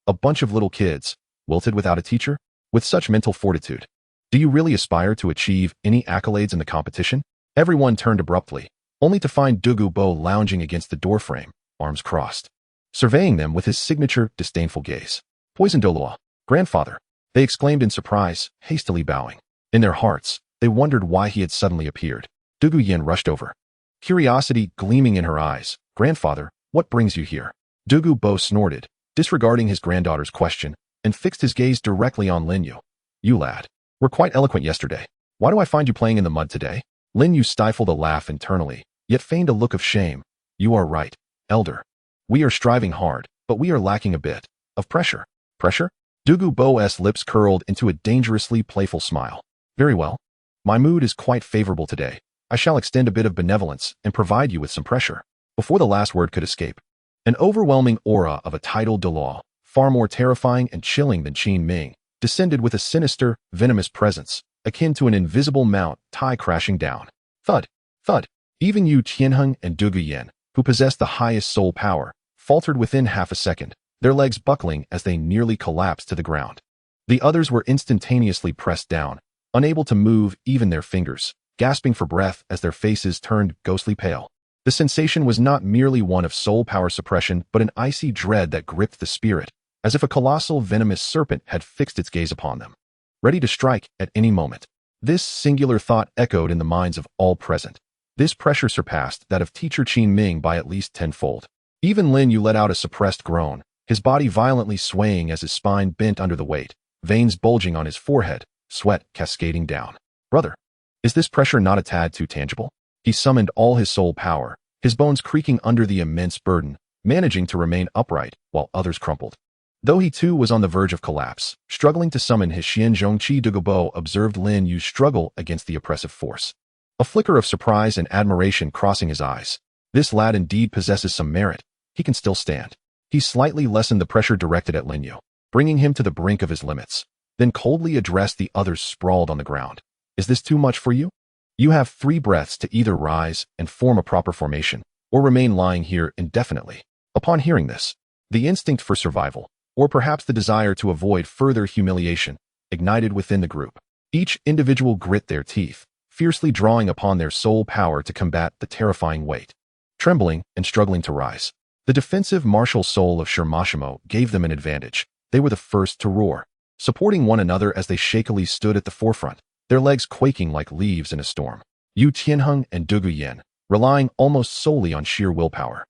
a bunch of little kids, wilted without a teacher? With such mental fortitude, do you really aspire to achieve any accolades in the competition? Everyone turned abruptly, only to find Douluo lounging against the doorframe, arms crossed, surveying them with his signature disdainful gaze. Poison Douluo, grandfather, they exclaimed in surprise, hastily bowing. In their hearts, they wondered why he had suddenly appeared. Douluo Yin rushed over, curiosity gleaming in her eyes. Grandfather, what brings you here? Douluo snorted, disregarding his granddaughter's question, and fixed his gaze directly on Lin Yu. You lad, were quite eloquent yesterday. Why do I find you playing in the mud today? Lin Yu stifled a laugh internally, yet feigned a look of shame. You are right, elder. We are striving hard, but we are lacking a bit of pressure. Pressure? Douluo's lips curled into a dangerously playful smile. Very well. My mood is quite favorable today. I shall extend a bit of benevolence and provide you with some pressure. Before the last word could escape, an overwhelming aura of a tidal Douluo, far more terrifying and chilling than Qin Ming, descended with a sinister, venomous presence, akin to an invisible mount tie crashing down. Thud, thud. Even Yu Tianheng and Douluo Yin, who possessed the highest soul power, faltered within half a second, their legs buckling as they nearly collapsed to the ground. The others were instantaneously pressed down, unable to move even their fingers, gasping for breath as their faces turned ghostly pale. The sensation was not merely one of soul power suppression, but an icy dread that gripped the spirit, as if a colossal venomous serpent had fixed its gaze upon them, ready to strike at any moment. This singular thought echoed in the minds of all present. This pressure surpassed that of teacher Qin Ming by at least tenfold. Even Lin Yu let out a suppressed groan, his body violently swaying as his spine bent under the weight, veins bulging on his forehead, sweat cascading down. Brother, is this pressure not a tad too tangible? He summoned all his soul power, his bones creaking under the immense burden, managing to remain upright while others crumpled. Though he too was on the verge of collapse, struggling to summon his Xianzhongqi Douluo observed Lin Yu's struggle against the oppressive force. A flicker of surprise and admiration crossing his eyes. This lad indeed possesses some merit. He can still stand. He slightly lessened the pressure directed at Lin Yu, bringing him to the brink of his limits, then coldly addressed the others sprawled on the ground. Is this too much for you? You have 3 breaths to either rise and form a proper formation, or remain lying here indefinitely. Upon hearing this, the instinct for survival, or perhaps the desire to avoid further humiliation, ignited within the group. Each individual grit their teeth, fiercely drawing upon their soul power to combat the terrifying weight. Trembling and struggling to rise, the defensive martial soul of Shirmashimo gave them an advantage. They were the first to roar, supporting one another as they shakily stood at the forefront, their legs quaking like leaves in a storm. Yu Tianheng and Douluo Yin, relying almost solely on sheer willpower,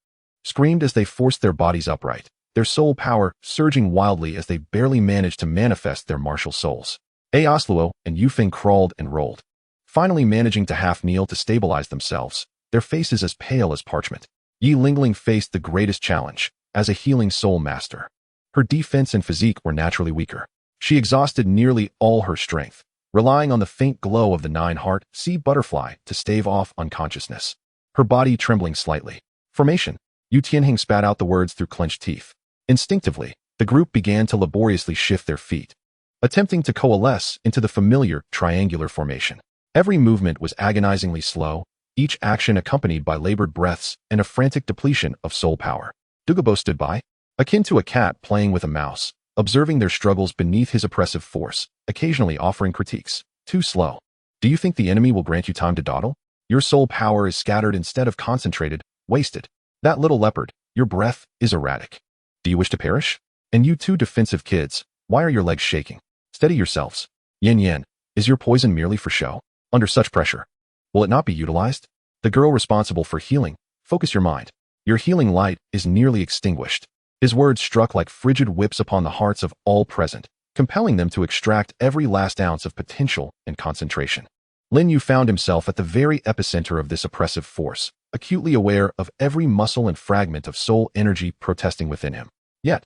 screamed as they forced their bodies upright, their soul power surging wildly as they barely managed to manifest their martial souls. Asluo and Yu Feng crawled and rolled, finally managing to half-kneel to stabilize themselves, their faces as pale as parchment. Yi Lingling faced the greatest challenge, as a healing soul master. Her defense and physique were naturally weaker. She exhausted nearly all her strength, relying on the faint glow of the 9-heart sea butterfly to stave off unconsciousness. Her body trembling slightly. Formation. Yu Tianheng spat out the words through clenched teeth. Instinctively, the group began to laboriously shift their feet, attempting to coalesce into the familiar triangular formation. Every movement was agonizingly slow, each action accompanied by labored breaths and a frantic depletion of soul power. Douluo stood by, akin to a cat playing with a mouse, observing their struggles beneath his oppressive force, occasionally offering critiques. Too slow. Do you think the enemy will grant you time to dawdle? Your soul power is scattered instead of concentrated, wasted. That little leopard, your breath is erratic. Do you wish to perish? And you 2 defensive kids, why are your legs shaking? Steady yourselves. Yin Yin, is your poison merely for show? Under such pressure, will it not be utilized? The girl responsible for healing, focus your mind. Your healing light is nearly extinguished. His words struck like frigid whips upon the hearts of all present, compelling them to extract every last ounce of potential and concentration. Lin Yu found himself at the very epicenter of this oppressive force, acutely aware of every muscle and fragment of soul energy protesting within him. Yet,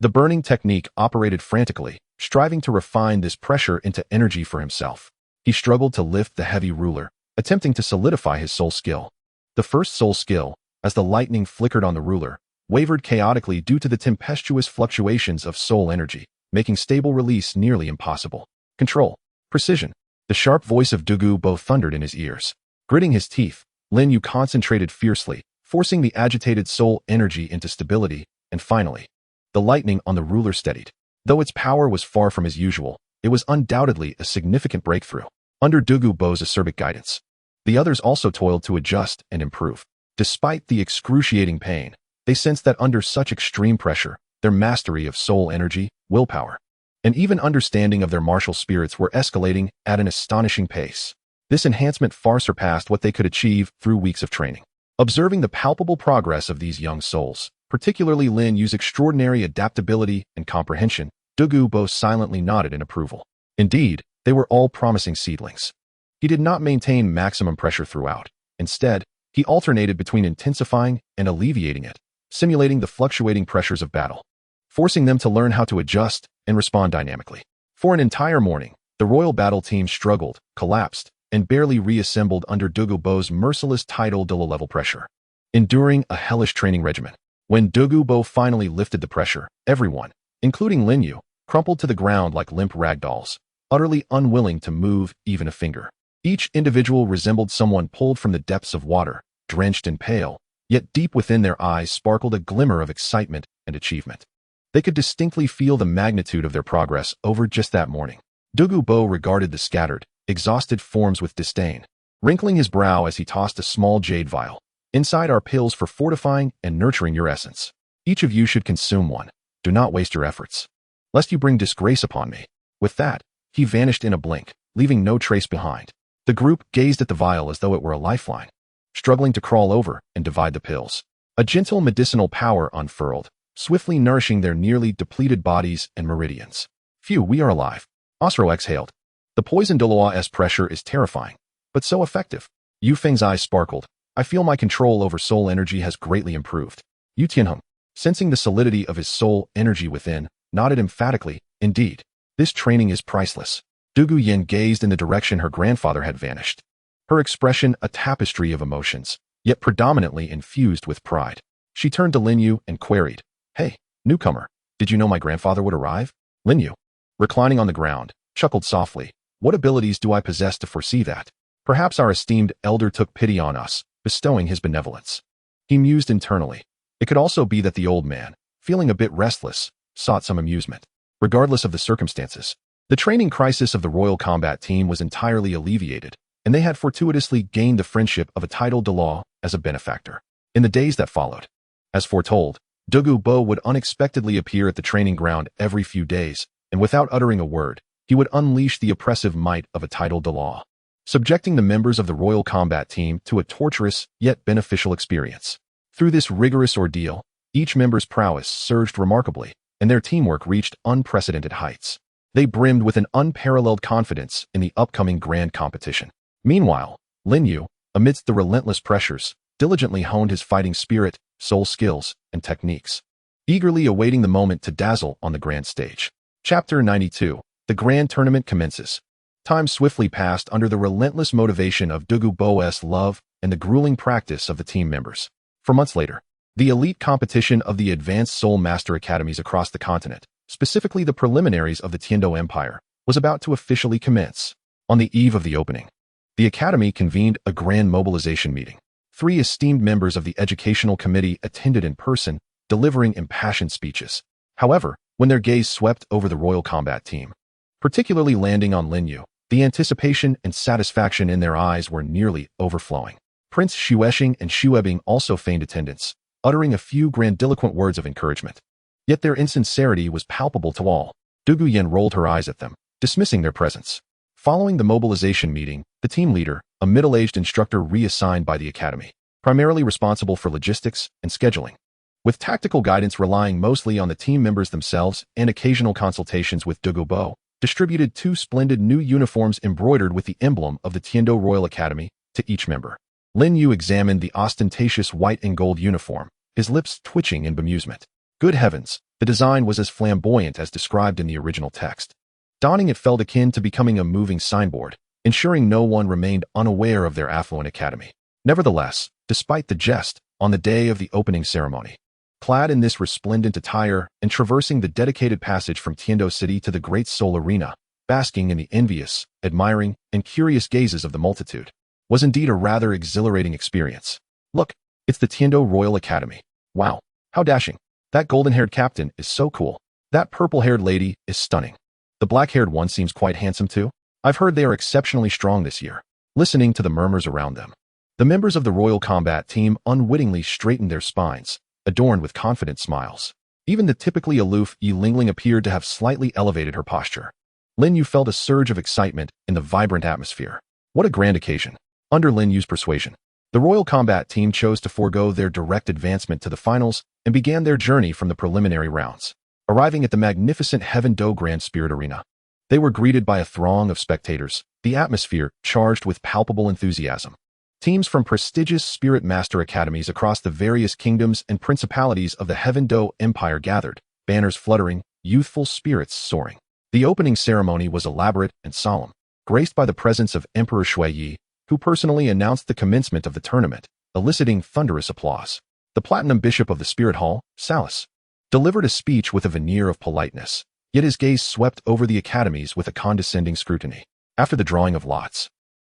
the burning technique operated frantically, striving to refine this pressure into energy for himself. He struggled to lift the heavy ruler, attempting to solidify his soul skill. The first soul skill, as the lightning flickered on the ruler, wavered chaotically due to the tempestuous fluctuations of soul energy, making stable release nearly impossible. Control. Precision. The sharp voice of Douluo thundered in his ears. Gritting his teeth, Lin Yu concentrated fiercely, forcing the agitated soul energy into stability, and finally, the lightning on the ruler steadied. Though its power was far from as usual, it was undoubtedly a significant breakthrough. Under Douluo's acerbic guidance, the others also toiled to adjust and improve. Despite the excruciating pain, they sensed that under such extreme pressure, their mastery of soul energy, willpower, and even understanding of their martial spirits were escalating at an astonishing pace. This enhancement far surpassed what they could achieve through weeks of training. Observing the palpable progress of these young souls, particularly Lin Yu's extraordinary adaptability and comprehension, Douluo silently nodded in approval. Indeed, they were all promising seedlings. He did not maintain maximum pressure throughout. Instead, he alternated between intensifying and alleviating it, simulating the fluctuating pressures of battle, forcing them to learn how to adjust and respond dynamically. For an entire morning, the royal battle team struggled, collapsed, and barely reassembled under Douluo's merciless tidal level pressure, enduring a hellish training regimen. When Douluo finally lifted the pressure, everyone, including Lin Yu, crumpled to the ground like limp ragdolls, utterly unwilling to move even a finger. Each individual resembled someone pulled from the depths of water, drenched and pale, yet deep within their eyes sparkled a glimmer of excitement and achievement. They could distinctly feel the magnitude of their progress over just that morning. Douluo regarded the scattered, exhausted forms with disdain, wrinkling his brow as he tossed a small jade vial. Inside are pills for fortifying and nurturing your essence. Each of you should consume one. Do not waste your efforts, lest you bring disgrace upon me. With that, he vanished in a blink, leaving no trace behind. The group gazed at the vial as though it were a lifeline, struggling to crawl over and divide the pills. A gentle medicinal power unfurled, swiftly nourishing their nearly depleted bodies and meridians. Phew, we are alive. Osro exhaled. The poison Douluo's pressure is terrifying, but so effective. Yu Feng's eyes sparkled. I feel my control over soul energy has greatly improved. Yu Tianheng, sensing the solidity of his soul energy within, nodded emphatically. Indeed, this training is priceless. Douluo gazed in the direction her grandfather had vanished, her expression a tapestry of emotions, yet predominantly infused with pride. She turned to Lin Yu and queried, "Hey, newcomer, did you know my grandfather would arrive?" Lin Yu, reclining on the ground, chuckled softly. "What abilities do I possess to foresee that? Perhaps our esteemed elder took pity on us, bestowing his benevolence." He mused internally. It could also be that the old man, feeling a bit restless, sought some amusement. Regardless of the circumstances, the training crisis of the royal combat team was entirely alleviated, and they had fortuitously gained the friendship of a titled Douluo as a benefactor. In the days that followed, as foretold, Douluo would unexpectedly appear at the training ground every few days, and without uttering a word, he would unleash the oppressive might of a titled Douluo, subjecting the members of the royal combat team to a torturous yet beneficial experience. Through this rigorous ordeal, each member's prowess surged remarkably, and their teamwork reached unprecedented heights. They brimmed with an unparalleled confidence in the upcoming grand competition. Meanwhile, Lin Yu, amidst the relentless pressures, diligently honed his fighting spirit, soul skills, and techniques, eagerly awaiting the moment to dazzle on the grand stage. Chapter 92. The grand tournament commences. Time swiftly passed under the relentless motivation of Douluo's love and the grueling practice of the team members. For months later, the elite competition of the advanced soul master academies across the continent, specifically the preliminaries of the Tiando Empire, was about to officially commence. On the eve of the opening, the academy convened a grand mobilization meeting. 3 esteemed members of the educational committee attended in person, delivering impassioned speeches. However, when their gaze swept over the royal combat team, particularly landing on Lin Yu, the anticipation and satisfaction in their eyes were nearly overflowing. Prince Xuexing and Xuebing also feigned attendance, uttering a few grandiloquent words of encouragement. Yet their insincerity was palpable to all. Douluo rolled her eyes at them, dismissing their presence. Following the mobilization meeting, the team leader, a middle-aged instructor reassigned by the academy, primarily responsible for logistics and scheduling, with tactical guidance relying mostly on the team members themselves and occasional consultations with Douluo, distributed 2 splendid new uniforms embroidered with the emblem of the Tiando Royal Academy to each member. Lin Yu examined the ostentatious white and gold uniform, his lips twitching in bemusement. Good heavens, the design was as flamboyant as described in the original text. Donning it felt akin to becoming a moving signboard, ensuring no one remained unaware of their affluent academy. Nevertheless, despite the jest, on the day of the opening ceremony, Clad in this resplendent attire and traversing the dedicated passage from Tiando City to the Great Soul Arena, basking in the envious, admiring, and curious gazes of the multitude, was indeed a rather exhilarating experience. Look, it's the Tiando Royal Academy. Wow, how dashing. That golden-haired captain is so cool. That purple-haired lady is stunning. The black-haired one seems quite handsome too. I've heard they are exceptionally strong this year. Listening to the murmurs around them, the members of the Royal Combat Team unwittingly straightened their spines, adorned with confident smiles. Even the typically aloof Yi Lingling appeared to have slightly elevated her posture. Lin Yu felt a surge of excitement in the vibrant atmosphere. What a grand occasion. Under Lin Yu's persuasion, the Royal Combat Team chose to forego their direct advancement to the finals and began their journey from the preliminary rounds. Arriving at the magnificent Heaven Do Grand Spirit Arena, they were greeted by a throng of spectators, the atmosphere charged with palpable enthusiasm. Teams from prestigious Spirit Master Academies across the various kingdoms and principalities of the Heaven Do Empire gathered, banners fluttering, youthful spirits soaring. The opening ceremony was elaborate and solemn, graced by the presence of Emperor Shui Yi, who personally announced the commencement of the tournament, eliciting thunderous applause. The Platinum Bishop of the Spirit Hall, Salus, delivered a speech with a veneer of politeness, yet his gaze swept over the academies with a condescending scrutiny. After the drawing of lots,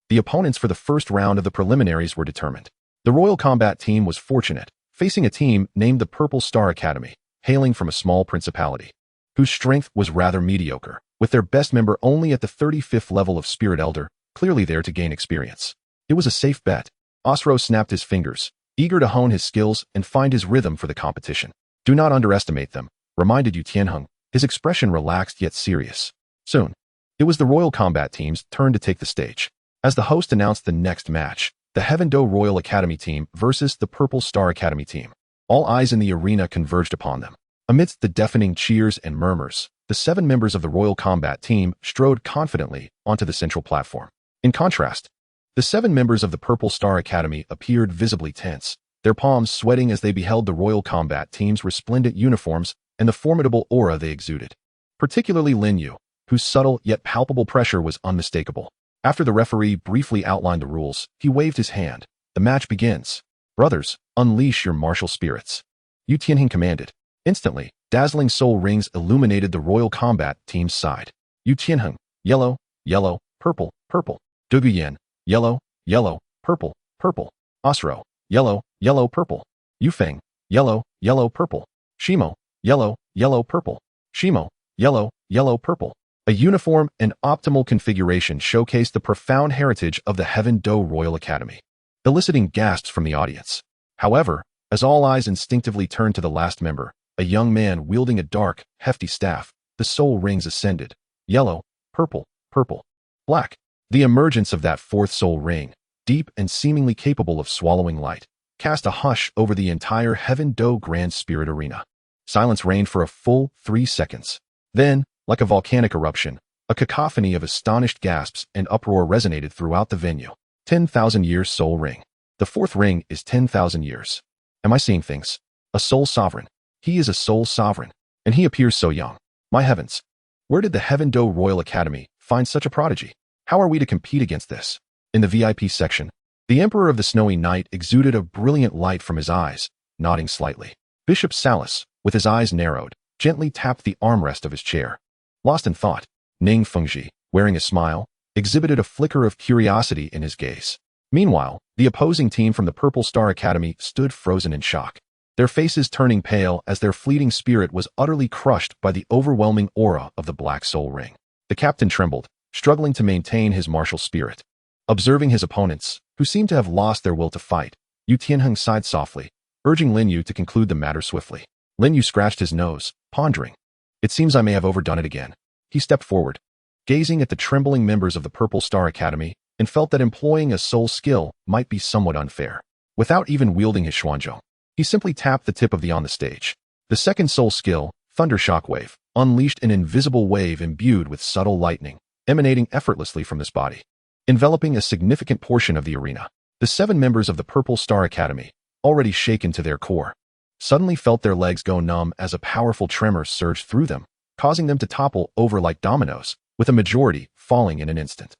the opponents for the first round of the preliminaries were determined. The Royal Combat Team was fortunate, facing a team named the Purple Star Academy, hailing from a small principality, whose strength was rather mediocre, with their best member only at the 35th level of Spirit Elder, clearly there to gain experience. It was a safe bet. Osro snapped his fingers, eager to hone his skills and find his rhythm for the competition. Do not underestimate them, reminded Yu Tianheng, his expression relaxed yet serious. Soon, it was the Royal Combat Team's turn to take the stage. As the host announced the next match, the Heaven Do Royal Academy Team versus the Purple Star Academy Team. All eyes in the arena converged upon them. Amidst the deafening cheers and murmurs, the 7 members of the Royal Combat Team strode confidently onto the central platform. In contrast, the 7 members of the Purple Star Academy appeared visibly tense, their palms sweating as they beheld the Royal Combat Team's resplendent uniforms and the formidable aura they exuded. Particularly Lin Yu, whose subtle yet palpable pressure was unmistakable. After the referee briefly outlined the rules, he waved his hand. The match begins. Brothers, unleash your martial spirits. Yu Tianheng commanded. Instantly, dazzling soul rings illuminated the Royal Combat Team's side. Yu Tianheng, yellow, yellow, purple, purple. Dugu Yan, yellow, yellow, purple, purple. Osro, yellow, yellow, purple. Yu Feng, yellow, yellow, purple. Shimo, yellow, yellow, purple. Shimo, yellow, yellow, purple. A uniform and optimal configuration showcased the profound heritage of the Heaven Do Royal Academy, eliciting gasps from the audience. However, as all eyes instinctively turned to the last member, a young man wielding a dark, hefty staff, the soul rings ascended. Yellow, purple, purple, black. The emergence of that 4th soul ring, deep and seemingly capable of swallowing light, cast a hush over the entire Heaven Do Grand Spirit Arena. Silence reigned for a full 3 seconds. Then, like a volcanic eruption, a cacophony of astonished gasps and uproar resonated throughout the venue. 10,000 years soul ring. The 4th ring is 10,000 years. Am I seeing things? A soul sovereign. He is a soul sovereign, and he appears so young. My heavens. Where did the Heaven Do Royal Academy find such a prodigy? How are we to compete against this? In the VIP section, the Emperor of the Snowy Night exuded a brilliant light from his eyes, nodding slightly. Bishop Salus, with his eyes narrowed, gently tapped the armrest of his chair. Lost in thought, Ning Fengji, wearing a smile, exhibited a flicker of curiosity in his gaze. Meanwhile, the opposing team from the Purple Star Academy stood frozen in shock, their faces turning pale as their fleeting spirit was utterly crushed by the overwhelming aura of the Black Soul Ring. The captain trembled, struggling to maintain his martial spirit. Observing his opponents, who seemed to have lost their will to fight, Yu Tianheng sighed softly, urging Lin Yu to conclude the matter swiftly. Lin Yu scratched his nose, pondering. It seems I may have overdone it again. He stepped forward, gazing at the trembling members of the Purple Star Academy, and felt that employing a soul skill might be somewhat unfair. Without even wielding his xuanzhong, he simply tapped the tip of the on the stage. The second soul skill, Thunder Shockwave, unleashed an invisible wave imbued with subtle lightning, emanating effortlessly from this body, enveloping a significant portion of the arena. The 7 members of the Purple Star Academy, already shaken to their core, suddenly felt their legs go numb as a powerful tremor surged through them, causing them to topple over like dominoes, with a majority falling in an instant.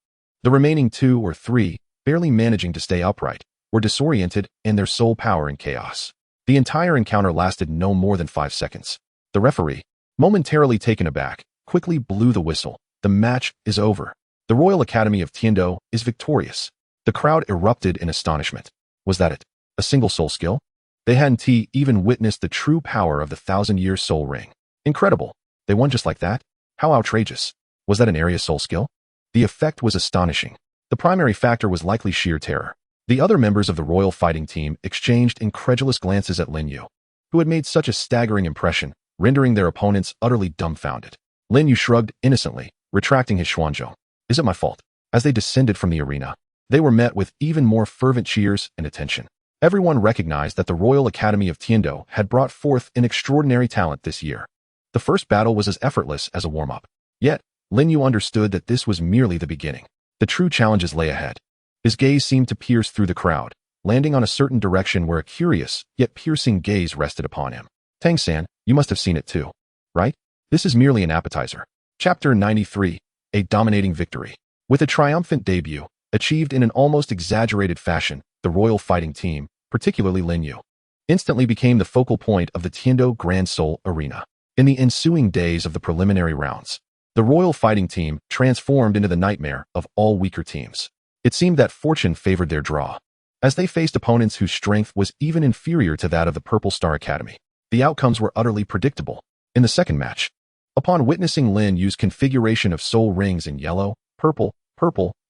The remaining 2 or 3, barely managing to stay upright, were disoriented and their soul power in chaos. The entire encounter lasted no more than 5 seconds. The referee, momentarily taken aback, quickly blew the whistle. The match is over. The Royal Academy of Tiando is victorious. The crowd erupted in astonishment. Was that it? A single soul skill? They hadn't even witnessed the true power of the 1,000-year soul ring. Incredible. They won just like that? How outrageous. Was that an area soul skill? The effect was astonishing. The primary factor was likely sheer terror. The other members of the royal fighting team exchanged incredulous glances at Lin Yu, who had made such a staggering impression, rendering their opponents utterly dumbfounded. Lin Yu shrugged innocently, retracting his xuanzhong. Is it my fault? As they descended from the arena, they were met with even more fervent cheers and attention. Everyone recognized that the Royal Academy of Tiando had brought forth an extraordinary talent this year. The first battle was as effortless as a warm-up. Yet, Lin Yu understood that this was merely the beginning. The true challenges lay ahead. His gaze seemed to pierce through the crowd, landing on a certain direction where a curious, yet piercing gaze rested upon him. Tang San, you must have seen it too, right? This is merely an appetizer. Chapter 93, A Dominating Victory. With a triumphant debut, achieved in an almost exaggerated fashion, the royal fighting team, particularly Lin Yu, instantly became the focal point of the Tiando Grand Soul Arena. In the ensuing days of the preliminary rounds, the royal fighting team transformed into the nightmare of all weaker teams. It seemed that fortune favored their draw, as they faced opponents whose strength was even inferior to that of the Purple Star Academy. The outcomes were utterly predictable. In the second match, upon witnessing Lin Yu's configuration of soul rings in yellow, purple,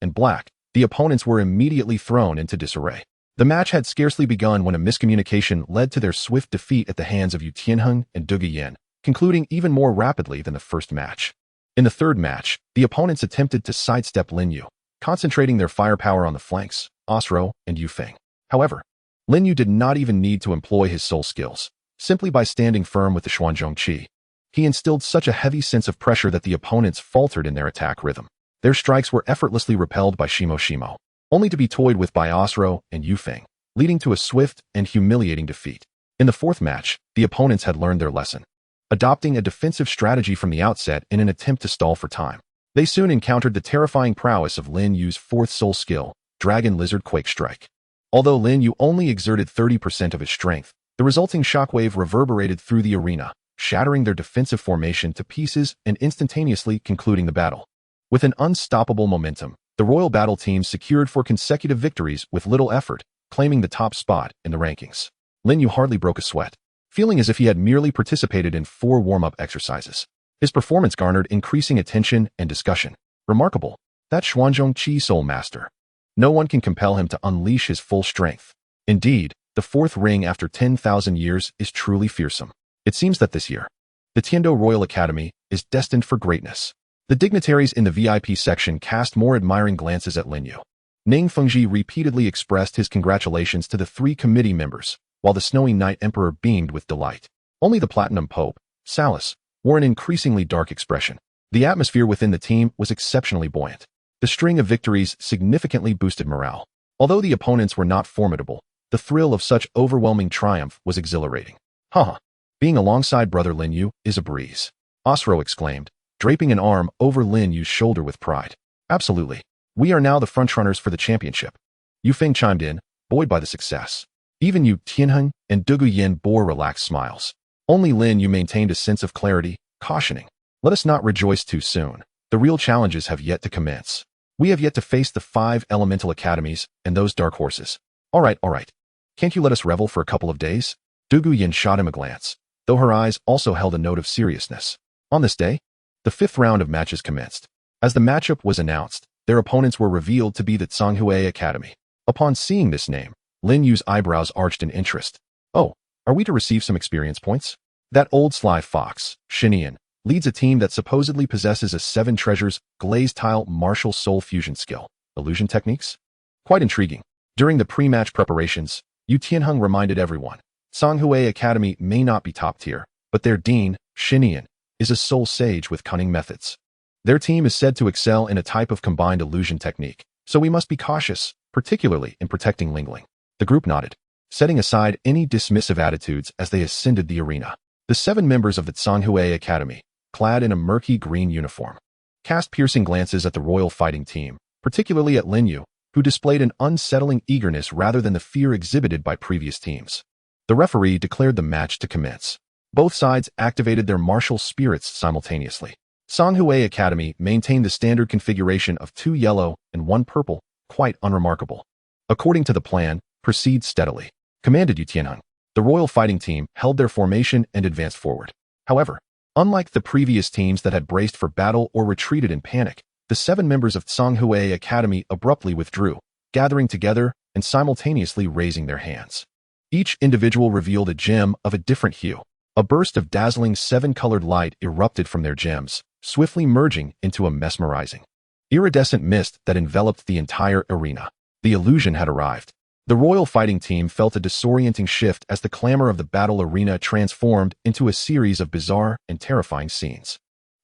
and black, the opponents were immediately thrown into disarray. The match had scarcely begun when a miscommunication led to their swift defeat at the hands of Yu Tianheng and Douluo Dalu, concluding even more rapidly than the first match. In the third match, the opponents attempted to sidestep Lin Yu, concentrating their firepower on the flanks, Osro and Yu Feng. However, Lin Yu did not even need to employ his soul skills. Simply by standing firm with the xuanzhong qi, he instilled such a heavy sense of pressure that the opponents faltered in their attack rhythm. Their strikes were effortlessly repelled by Shimo, only to be toyed with by Osro and Yu Feng, leading to a swift and humiliating defeat. In the fourth match, the opponents had learned their lesson, adopting a defensive strategy from the outset in an attempt to stall for time. They soon encountered the terrifying prowess of Lin Yu's fourth soul skill, Dragon Lizard Quake Strike. Although Lin Yu only exerted 30% of his strength, the resulting shockwave reverberated through the arena, shattering their defensive formation to pieces and instantaneously concluding the battle. With an unstoppable momentum, the Royal Battle Team secured 4 consecutive victories with little effort, claiming the top spot in the rankings. Lin Yu hardly broke a sweat, feeling as if he had merely participated in 4 warm-up exercises. His performance garnered increasing attention and discussion. Remarkable. That xuanzhong qi soul master. No one can compel him to unleash his full strength. Indeed, the 4th ring after 10,000 years is truly fearsome. It seems that this year, the Tiando Royal Academy is destined for greatness. The dignitaries in the VIP section cast more admiring glances at Lin Yu. Lin Feng repeatedly expressed his congratulations to the 3 committee members, while the Snowy Night Emperor beamed with delight. Only the Platinum Pope, Salus, wore an increasingly dark expression. The atmosphere within the team was exceptionally buoyant. The string of victories significantly boosted morale. Although the opponents were not formidable, the thrill of such overwhelming triumph was exhilarating. Haha, being alongside brother Lin Yu is a breeze, Osro exclaimed, draping an arm over Lin Yu's shoulder with pride. Absolutely. We are now the frontrunners for the championship. Yu Feng chimed in, buoyed by the success. Even Yu Tianheng and Douluo Dalu bore relaxed smiles. Only Lin Yu maintained a sense of clarity, cautioning, let us not rejoice too soon. The real challenges have yet to commence. We have yet to face the 5 elemental academies and those dark horses. All right. Can't you let us revel for a couple of days? Douluo Dalu shot him a glance, though her eyes also held a note of seriousness. On this day, the 5th round of matches commenced. As the matchup was announced, their opponents were revealed to be the Zhonghui Academy. Upon seeing this name, Lin Yu's eyebrows arched in interest. Oh, are we to receive some experience points? That old sly fox, Shinian, leads a team that supposedly possesses a 7 treasures glazed tile martial soul fusion skill. Illusion techniques? Quite intriguing. During the pre-match preparations, Yu Tianheng reminded everyone, Zhonghui Academy may not be top tier, but their dean, Shinian, is a soul sage with cunning methods. Their team is said to excel in a type of combined illusion technique, so we must be cautious, particularly in protecting Lingling. The group nodded, setting aside any dismissive attitudes as they ascended the arena. The 7 members of the Zhonghui Academy, clad in a murky green uniform, cast piercing glances at the royal fighting team, particularly at Lin Yu, who displayed an unsettling eagerness rather than the fear exhibited by previous teams. The referee declared the match to commence. Both sides activated their martial spirits simultaneously. Songhui Academy maintained the standard configuration of 2 yellow and 1 purple, quite unremarkable. According to the plan, proceed steadily, commanded Yu Tianheng. The royal fighting team held their formation and advanced forward. However, unlike the previous teams that had braced for battle or retreated in panic, the 7 members of Songhui Academy abruptly withdrew, gathering together and simultaneously raising their hands. Each individual revealed a gem of a different hue. A burst of dazzling 7-colored light erupted from their gems, swiftly merging into a mesmerizing, iridescent mist that enveloped the entire arena. The illusion had arrived. The royal fighting team felt a disorienting shift as the clamor of the battle arena transformed into a series of bizarre and terrifying scenes.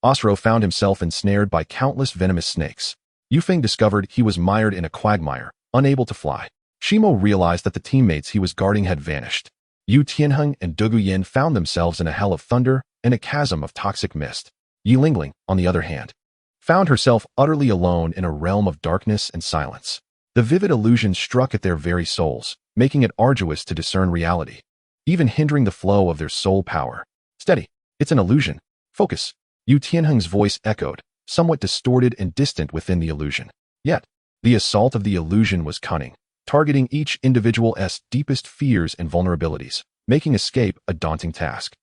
Osro found himself ensnared by countless venomous snakes. Yu Feng discovered he was mired in a quagmire, unable to fly. Shimo realized that the teammates he was guarding had vanished. Yu Tianheng and Dugu Yin found themselves in a hell of thunder and a chasm of toxic mist. Yi Lingling, on the other hand, found herself utterly alone in a realm of darkness and silence. The vivid illusion struck at their very souls, making it arduous to discern reality, even hindering the flow of their soul power. Steady, it's an illusion. Focus. Yu Tianheng's voice echoed, somewhat distorted and distant within the illusion. Yet, the assault of the illusion was cunning, targeting each individual's deepest fears and vulnerabilities, making escape a daunting task.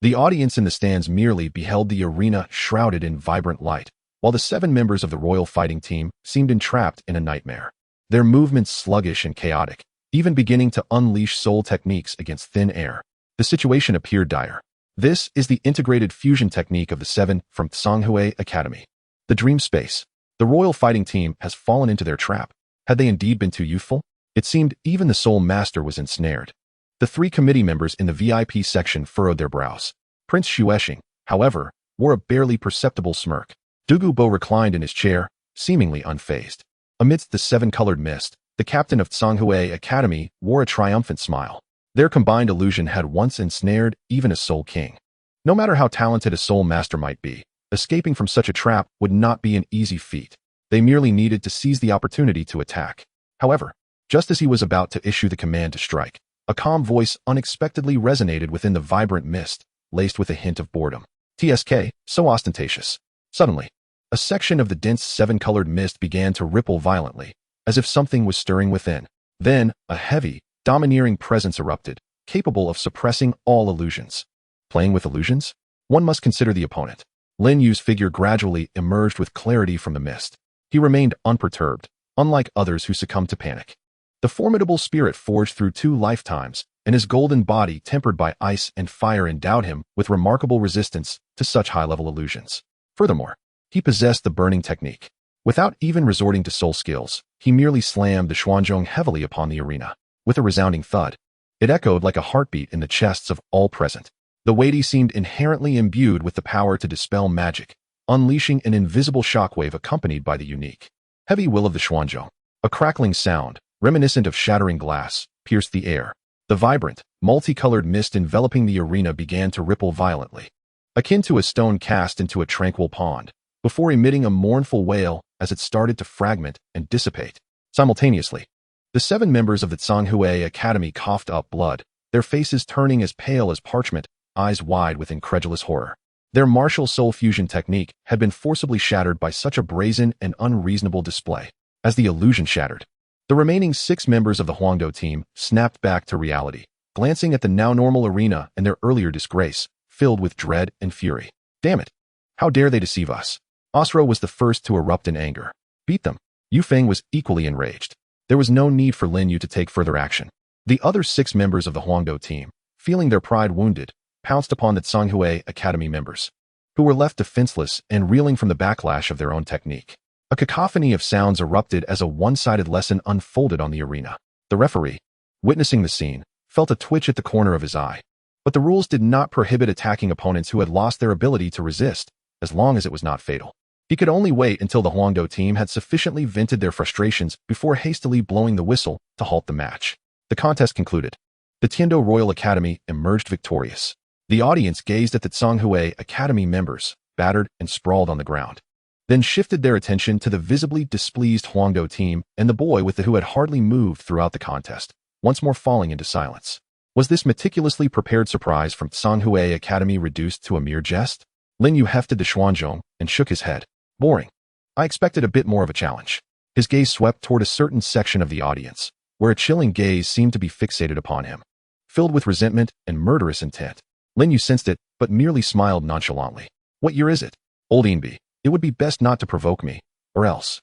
The audience in the stands merely beheld the arena shrouded in vibrant light, while the 7 members of the royal fighting team seemed entrapped in a nightmare. Their movements sluggish and chaotic, even beginning to unleash soul techniques against thin air. The situation appeared dire. This is the integrated fusion technique of the 7 from Songhui Academy. The dream space. The royal fighting team has fallen into their trap. Had they indeed been too youthful? It seemed even the soul master was ensnared. The 3 committee members in the VIP section furrowed their brows. Prince Xuexing, however, wore a barely perceptible smirk. Dugu Bo reclined in his chair, seemingly unfazed. Amidst the 7-colored mist, the captain of Songhui Academy wore a triumphant smile. Their combined illusion had once ensnared even a soul king. No matter how talented a soul master might be, escaping from such a trap would not be an easy feat. They merely needed to seize the opportunity to attack. However, just as he was about to issue the command to strike, a calm voice unexpectedly resonated within the vibrant mist, laced with a hint of boredom. TSK, so ostentatious. Suddenly, a section of the dense 7-colored mist began to ripple violently, as if something was stirring within. Then, a heavy, domineering presence erupted, capable of suppressing all illusions. Playing with illusions? One must consider the opponent. Lin Yu's figure gradually emerged with clarity from the mist. He remained unperturbed, unlike others who succumbed to panic. The formidable spirit forged through 2 lifetimes, and his golden body tempered by ice and fire endowed him with remarkable resistance to such high-level illusions. Furthermore, he possessed the burning technique. Without even resorting to soul skills, he merely slammed the Xuanzhong heavily upon the arena. With a resounding thud, it echoed like a heartbeat in the chests of all present. The weighty seemed inherently imbued with the power to dispel magic, unleashing an invisible shockwave accompanied by the unique heavy will of the Xuanzhong. A crackling sound, reminiscent of shattering glass, pierced the air. The vibrant, multicolored mist enveloping the arena began to ripple violently, akin to a stone cast into a tranquil pond, before emitting a mournful wail as it started to fragment and dissipate. Simultaneously, the 7 members of the Songhui Academy coughed up blood, their faces turning as pale as parchment, eyes wide with incredulous horror. Their martial soul fusion technique had been forcibly shattered by such a brazen and unreasonable display. As the illusion shattered, the remaining 6 members of the Huangdo team snapped back to reality, glancing at the now normal arena and their earlier disgrace, filled with dread and fury. Damn it! How dare they deceive us? Osro was the first to erupt in anger. Beat them. Yu Feng was equally enraged. There was no need for Lin Yu to take further action. The other 6 members of the Huangdo team, feeling their pride wounded, pounced upon the Songhui Academy members, who were left defenseless and reeling from the backlash of their own technique. A cacophony of sounds erupted as a one-sided lesson unfolded on the arena. The referee, witnessing the scene, felt a twitch at the corner of his eye. But the rules did not prohibit attacking opponents who had lost their ability to resist, as long as it was not fatal. He could only wait until the Huangdo team had sufficiently vented their frustrations before hastily blowing the whistle to halt the match. The contest concluded. The Tiando Royal Academy emerged victorious. The audience gazed at the Songhui Academy members, battered and sprawled on the ground, then shifted their attention to the visibly displeased Huangdo team and the boy with the who had hardly moved throughout the contest, once more falling into silence. Was this meticulously prepared surprise from Tsanghui Academy reduced to a mere jest? Lin Yu hefted the Xuanzhong and shook his head. Boring. I expected a bit more of a challenge. His gaze swept toward a certain section of the audience, where a chilling gaze seemed to be fixated upon him. Filled with resentment and murderous intent. Lin Yu sensed it, but merely smiled nonchalantly. What year is it? Old Inbi. It would be best not to provoke me, or else.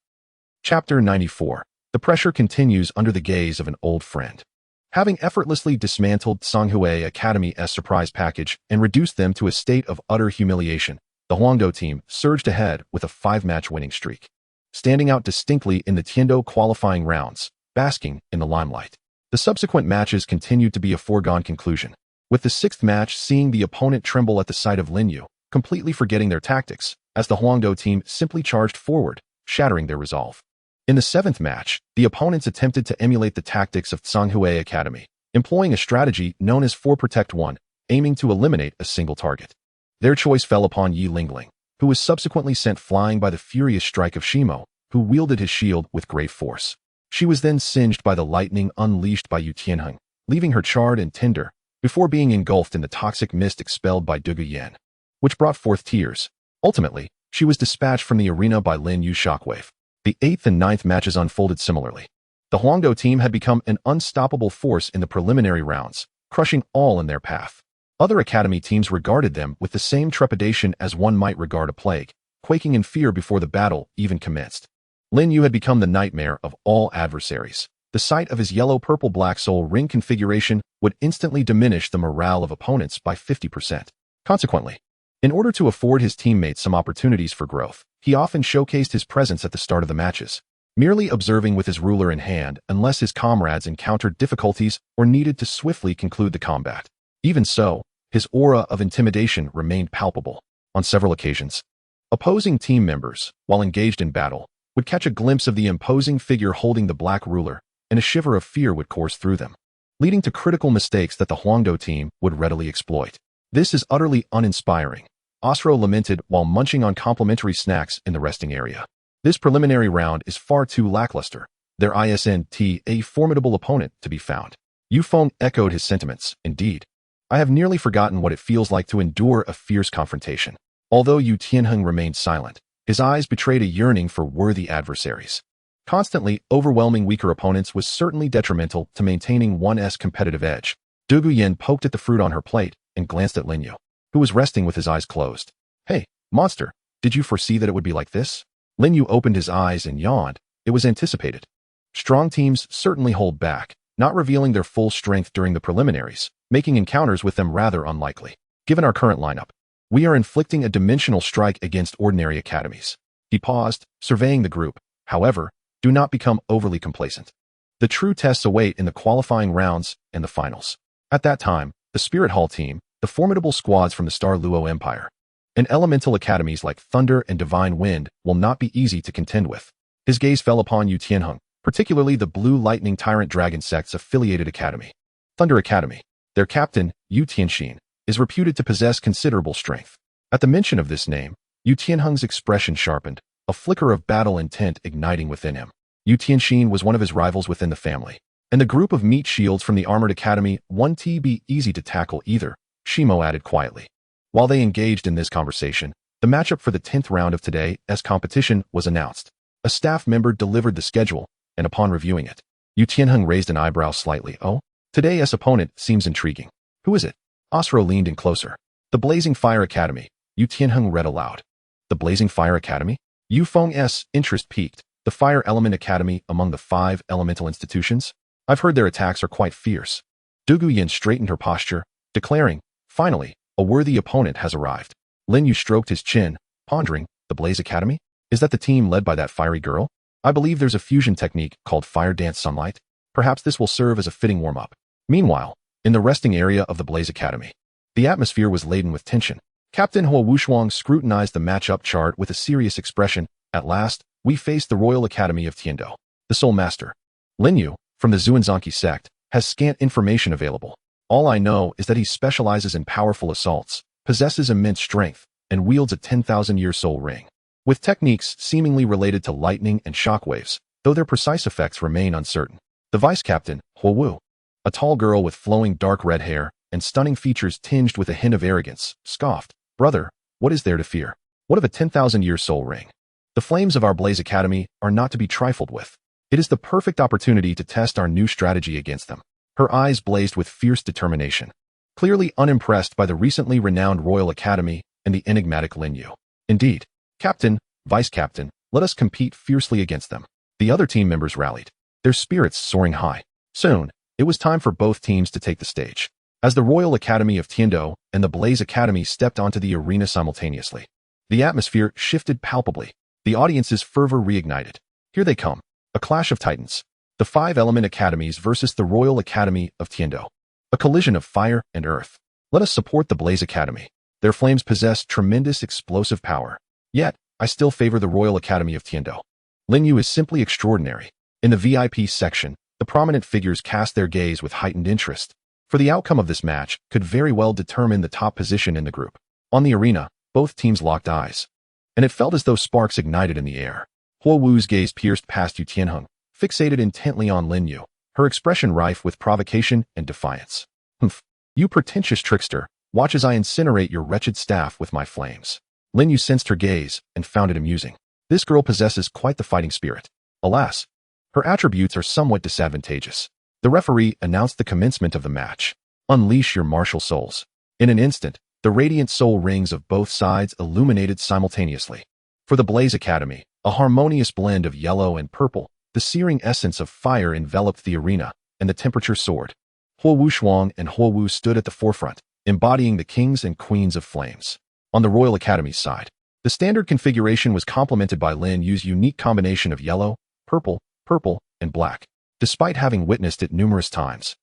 Chapter 94. The pressure continues under the gaze of an old friend. Having effortlessly dismantled Tsanghui Academy's surprise package and reduced them to a state of utter humiliation, the Huangdo team surged ahead with a 5-match winning streak, standing out distinctly in the Tiando qualifying rounds, basking in the limelight. The subsequent matches continued to be a foregone conclusion, with the 6th match seeing the opponent tremble at the sight of Lin Yu, completely forgetting their tactics, as the Huangdo team simply charged forward, shattering their resolve. In the 7th match, the opponents attempted to emulate the tactics of Tsanghui Academy, employing a strategy known as 4 Protect 1, aiming to eliminate a single target. Their choice fell upon Yi Lingling, who was subsequently sent flying by the furious strike of Shimo, who wielded his shield with great force. She was then singed by the lightning unleashed by Yu Tianheng, leaving her charred and tender, before being engulfed in the toxic mist expelled by Douluo Dalu, which brought forth tears. Ultimately, she was dispatched from the arena by Lin Yu's shockwave. The 8th and 9th matches unfolded similarly. The Huangdo team had become an unstoppable force in the preliminary rounds, crushing all in their path. Other academy teams regarded them with the same trepidation as one might regard a plague, quaking in fear before the battle even commenced. Lin Yu had become the nightmare of all adversaries. The sight of his yellow-purple-black soul ring configuration would instantly diminish the morale of opponents by 50%. Consequently, in order to afford his teammates some opportunities for growth, he often showcased his presence at the start of the matches, merely observing with his ruler in hand unless his comrades encountered difficulties or needed to swiftly conclude the combat. Even so, his aura of intimidation remained palpable. On several occasions, opposing team members, while engaged in battle, would catch a glimpse of the imposing figure holding the black ruler, and a shiver of fear would course through them, leading to critical mistakes that the Huangdo team would readily exploit. This is utterly uninspiring, Osro lamented while munching on complimentary snacks in the resting area. This preliminary round is far too lackluster. There isn't a formidable opponent to be found. Yu Feng echoed his sentiments. Indeed, I have nearly forgotten what it feels like to endure a fierce confrontation. Although Yu Tianheng remained silent, his eyes betrayed a yearning for worthy adversaries. Constantly overwhelming weaker opponents was certainly detrimental to maintaining one's competitive edge. Douluo Dalu poked at the fruit on her plate and glanced at Lin Yu, who was resting with his eyes closed. Hey, monster, did you foresee that it would be like this? Lin Yu opened his eyes and yawned. It was anticipated. Strong teams certainly hold back, not revealing their full strength during the preliminaries, making encounters with them rather unlikely. Given our current lineup, we are inflicting a dimensional strike against ordinary academies. He paused, surveying the group. However, do not become overly complacent. The true tests await in the qualifying rounds and the finals. At that time, the Spirit Hall team, the formidable squads from the Star Luo Empire, and elemental academies like Thunder and Divine Wind will not be easy to contend with. His gaze fell upon Yu Tianheng, particularly the Blue Lightning Tyrant Dragon sect's affiliated academy. Thunder Academy. Their captain, Yu Tianxin, is reputed to possess considerable strength. At the mention of this name, Yu Tianheng's expression sharpened, a flicker of battle intent igniting within him. Yu Tianxin was one of his rivals within the family, and the group of meat shields from the Armored Academy won't be easy to tackle either, Shimo added quietly. While they engaged in this conversation, the matchup for the 10th round of today's competition was announced. A staff member delivered the schedule, and upon reviewing it, Yu Tianheng raised an eyebrow slightly. Oh, today's opponent seems intriguing. Who is it? Osro leaned in closer. The Blazing Fire Academy, Yu Tianheng read aloud. The Blazing Fire Academy? Yu Feng's interest peaked. The Fire Element Academy among the 5 elemental institutions? I've heard their attacks are quite fierce. Douluo Dalu straightened her posture, declaring, finally, a worthy opponent has arrived. Lin Yu stroked his chin, pondering, the Blaze Academy? Is that the team led by that fiery girl? I believe there's a fusion technique called Fire Dance Sunlight. Perhaps this will serve as a fitting warm-up. Meanwhile, in the resting area of the Blaze Academy, the atmosphere was laden with tension. Captain Hua Wushuang scrutinized the matchup chart with a serious expression. At last, we faced the Royal Academy of Tiando. The Soul Master, Lin Yu, from the Zuanzanqi sect, has scant information available. All I know is that he specializes in powerful assaults, possesses immense strength, and wields a 10,000-year soul ring, with techniques seemingly related to lightning and shockwaves, though their precise effects remain uncertain. The vice captain, Hua Wu, A tall girl with flowing dark red hair and stunning features tinged with a hint of arrogance, scoffed, "Brother, what is there to fear? What of a 10,000-year soul ring? The flames of our Blaze Academy are not to be trifled with. It is the perfect opportunity to test our new strategy against them." Her eyes blazed with fierce determination, clearly unimpressed by the recently renowned Royal Academy and the enigmatic Lin Yu. "Indeed, Captain, Vice Captain, let us compete fiercely against them." The other team members rallied, their spirits soaring high. Soon, it was time for both teams to take the stage. As the Royal Academy of Tiando and the Blaze Academy stepped onto the arena simultaneously, the atmosphere shifted palpably. The audience's fervor reignited. Here they come, a clash of titans. The 5-element academies versus the Royal Academy of Tiando. A collision of fire and earth. Let us support the Blaze Academy. Their flames possess tremendous explosive power. Yet, I still favor the Royal Academy of Tiando. Lin Yu is simply extraordinary. In the VIP section, the prominent figures cast their gaze with heightened interest, for the outcome of this match could very well determine the top position in the group. On the arena, both teams locked eyes, and it felt as though sparks ignited in the air. Huo Wu's gaze pierced past Yu Tianheng, fixated intently on Lin Yu, her expression rife with provocation and defiance. "Humph, you pretentious trickster, watch as I incinerate your wretched staff with my flames." Lin Yu sensed her gaze and found it amusing. This girl possesses quite the fighting spirit. Alas, her attributes are somewhat disadvantageous. The referee announced the commencement of the match. "Unleash your martial souls." In an instant, the radiant soul rings of both sides illuminated simultaneously. For the Blaze Academy, a harmonious blend of yellow and purple, the searing essence of fire enveloped the arena, and the temperature soared. Huo Wuxuang and Huo Wu stood at the forefront, embodying the kings and queens of flames. On the Royal Academy's side, the standard configuration was complemented by Lin Yu's unique combination of yellow, purple, and black. Despite having witnessed it numerous times,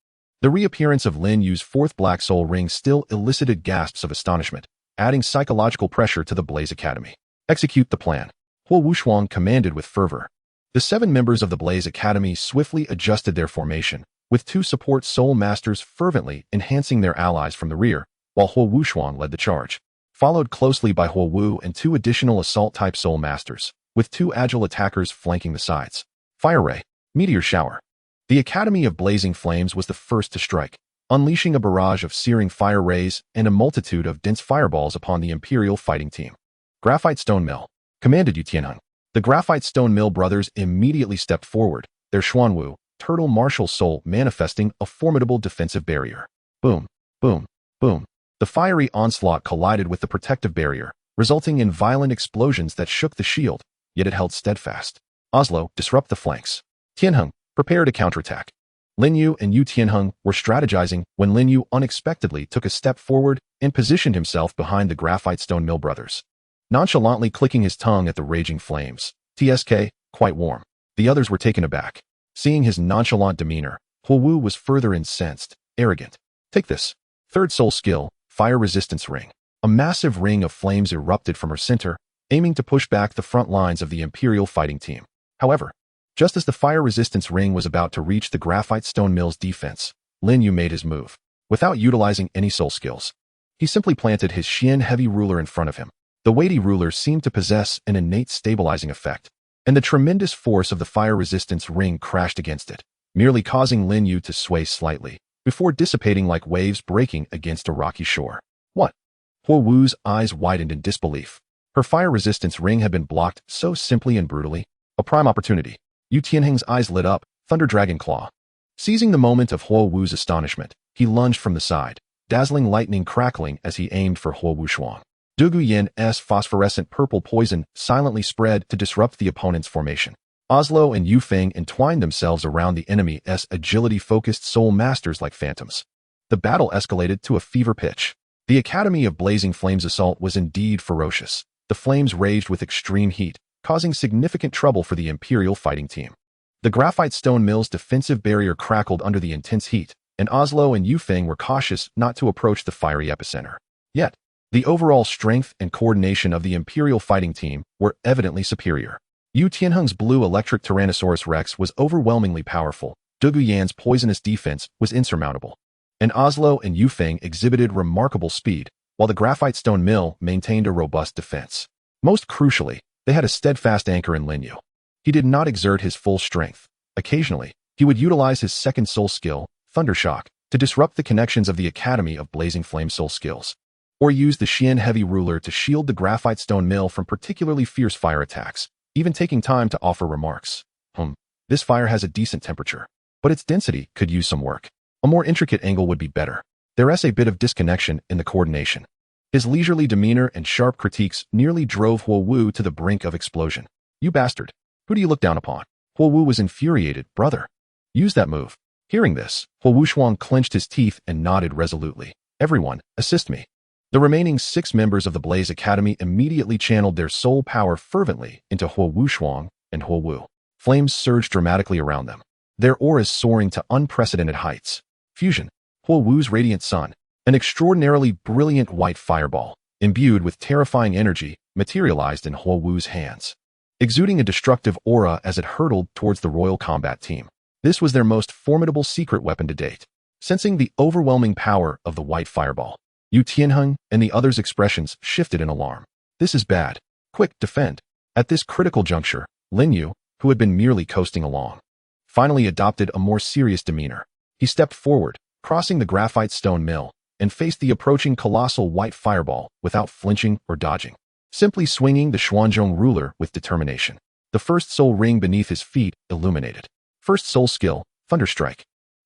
the reappearance of Lin Yu's fourth black soul ring still elicited gasps of astonishment, adding psychological pressure to the Blaze Academy. "Execute the plan," Huo Wuxuang commanded with fervor. The 7 members of the Blaze Academy swiftly adjusted their formation, with 2 support soul masters fervently enhancing their allies from the rear, while Huo Wuxuang led the charge, followed closely by Huo Wu and 2 additional assault-type soul masters, with 2 agile attackers flanking the sides. Fire Ray, Meteor Shower. The Academy of Blazing Flames was the first to strike, unleashing a barrage of searing fire rays and a multitude of dense fireballs upon the Imperial fighting team. Graphite Stone Mill, commanded Yu Tianheng. The Graphite Stone Mill brothers immediately stepped forward, their Xuanwu, turtle martial soul manifesting a formidable defensive barrier. Boom, boom, boom. The fiery onslaught collided with the protective barrier, resulting in violent explosions that shook the shield, yet it held steadfast. Oslo, disrupt the flanks. Tianheng, prepare to counterattack. Lin Yu and Yu Tianheng were strategizing when Lin Yu unexpectedly took a step forward and positioned himself behind the Graphite Stone Mill brothers, nonchalantly clicking his tongue at the raging flames. "TSK, quite warm." The others were taken aback. Seeing his nonchalant demeanor, Huo Wu was further incensed, arrogant. "Take this." Third soul skill, Fire Resistance Ring. A massive ring of flames erupted from her center, aiming to push back the front lines of the Imperial fighting team. However, just as the Fire Resistance Ring was about to reach the Graphite Stone Mill's defense, Lin Yu made his move. Without utilizing any soul skills, he simply planted his Xian heavy ruler in front of him. The weighty ruler seemed to possess an innate stabilizing effect, and the tremendous force of the Fire Resistance Ring crashed against it, merely causing Lin Yu to sway slightly, before dissipating like waves breaking against a rocky shore. What? Huo Wu's eyes widened in disbelief. Her Fire Resistance Ring had been blocked so simply and brutally. A prime opportunity. Yu Tianheng's eyes lit up, Thunder Dragon Claw. Seizing the moment of Huo Wu's astonishment, he lunged from the side, dazzling lightning crackling as he aimed for Huo Wuxuang. Dugu Yan's phosphorescent purple poison silently spread to disrupt the opponent's formation. Oslo and Yu Feng entwined themselves around the enemy's agility-focused soul masters like phantoms. The battle escalated to a fever pitch. The Academy of Blazing Flames assault was indeed ferocious. The flames raged with extreme heat, causing significant trouble for the Imperial fighting team. The Graphite Stone Mill's defensive barrier crackled under the intense heat, and Oslo and Yu Feng were cautious not to approach the fiery epicenter. Yet, the overall strength and coordination of the Imperial fighting team were evidently superior. Yu Tianheng's blue electric Tyrannosaurus Rex was overwhelmingly powerful, Dugu Yan's poisonous defense was insurmountable, and Oslo and Yu Feng exhibited remarkable speed, while the Graphite Stone Mill maintained a robust defense. Most crucially, they had a steadfast anchor in Lin Yu. He did not exert his full strength. Occasionally, he would utilize his second soul skill, Thundershock, to disrupt the connections of the Academy of Blazing Flame Soul skills. Or use the Xian Heavy Ruler to shield the Graphite Stone Mill from particularly fierce fire attacks, even taking time to offer remarks. This fire has a decent temperature, but its density could use some work. A more intricate angle would be better. There's a bit of disconnection in the coordination. His leisurely demeanor and sharp critiques nearly drove Huo Wu to the brink of explosion. You bastard. Who do you look down upon? Huo Wu was infuriated. Brother. Use that move. Hearing this, Huo Wuxuang clenched his teeth and nodded resolutely. Everyone, assist me. The remaining 6 members of the Blaze Academy immediately channeled their soul power fervently into Huo Wuxuang and Huo Wu. Flames surged dramatically around them, their auras soaring to unprecedented heights. Fusion. Huo Wu's radiant sun, an extraordinarily brilliant white fireball, imbued with terrifying energy, materialized in Huo Wu's hands, exuding a destructive aura as it hurtled towards the Royal Combat Team. This was their most formidable secret weapon to date. Sensing the overwhelming power of the white fireball, Yu Tianheng and the others' expressions shifted in alarm. This is bad. Quick, defend. At this critical juncture, Lin Yu, who had been merely coasting along, finally adopted a more serious demeanor. He stepped forward, crossing the Graphite Stone Mill, and faced the approaching colossal white fireball without flinching or dodging, simply swinging the Xuanzhong ruler with determination. The first soul ring beneath his feet illuminated. First soul skill, Thunderstrike.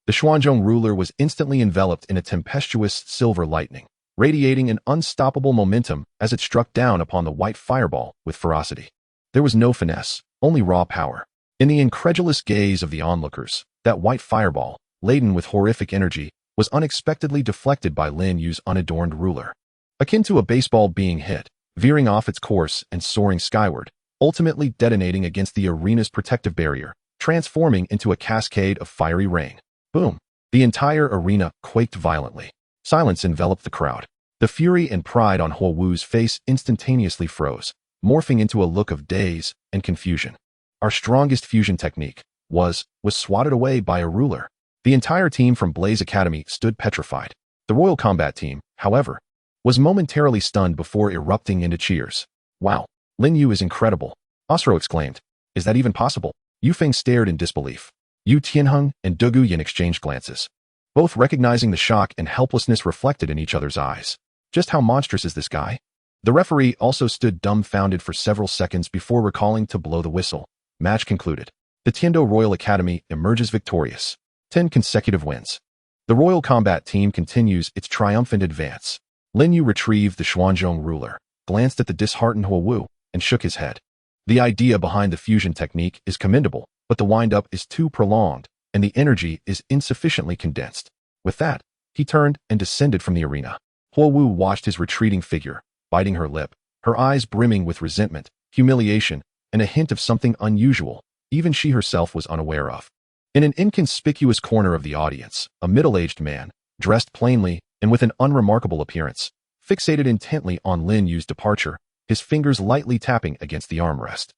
The Xuanzhong ruler was instantly enveloped in a tempestuous silver lightning, radiating an unstoppable momentum as it struck down upon the white fireball with ferocity. There was no finesse, only raw power. In the incredulous gaze of the onlookers, that white fireball, laden with horrific energy, was unexpectedly deflected by Lin Yu's unadorned ruler. Akin to a baseball being hit, veering off its course and soaring skyward, ultimately detonating against the arena's protective barrier, transforming into a cascade of fiery rain. Boom! The entire arena quaked violently. Silence enveloped the crowd. The fury and pride on Huo Wu's face instantaneously froze, morphing into a look of daze and confusion. Our strongest fusion technique was swatted away by a ruler. The entire team from Blaze Academy stood petrified. The Royal Combat Team, however, was momentarily stunned before erupting into cheers. Wow, Lin Yu is incredible, Osro exclaimed. Is that even possible? Yu Feng stared in disbelief. Yu Tianheng and Du Guyan exchanged glances, both recognizing the shock and helplessness reflected in each other's eyes. Just how monstrous is this guy? The referee also stood dumbfounded for several seconds before recalling to blow the whistle. Match concluded. The Tiando Royal Academy emerges victorious. 10 consecutive wins. The Royal Combat Team continues its triumphant advance. Lin Yu retrieved the Xuanzhong ruler, glanced at the disheartened Huo Wu, and shook his head. The idea behind the fusion technique is commendable, but the wind-up is too prolonged, and the energy is insufficiently condensed. With that, he turned and descended from the arena. Huo Wu watched his retreating figure, biting her lip, her eyes brimming with resentment, humiliation, and a hint of something unusual even she herself was unaware of. In an inconspicuous corner of the audience, a middle-aged man, dressed plainly and with an unremarkable appearance, fixated intently on Lin Yu's departure, his fingers lightly tapping against the armrest.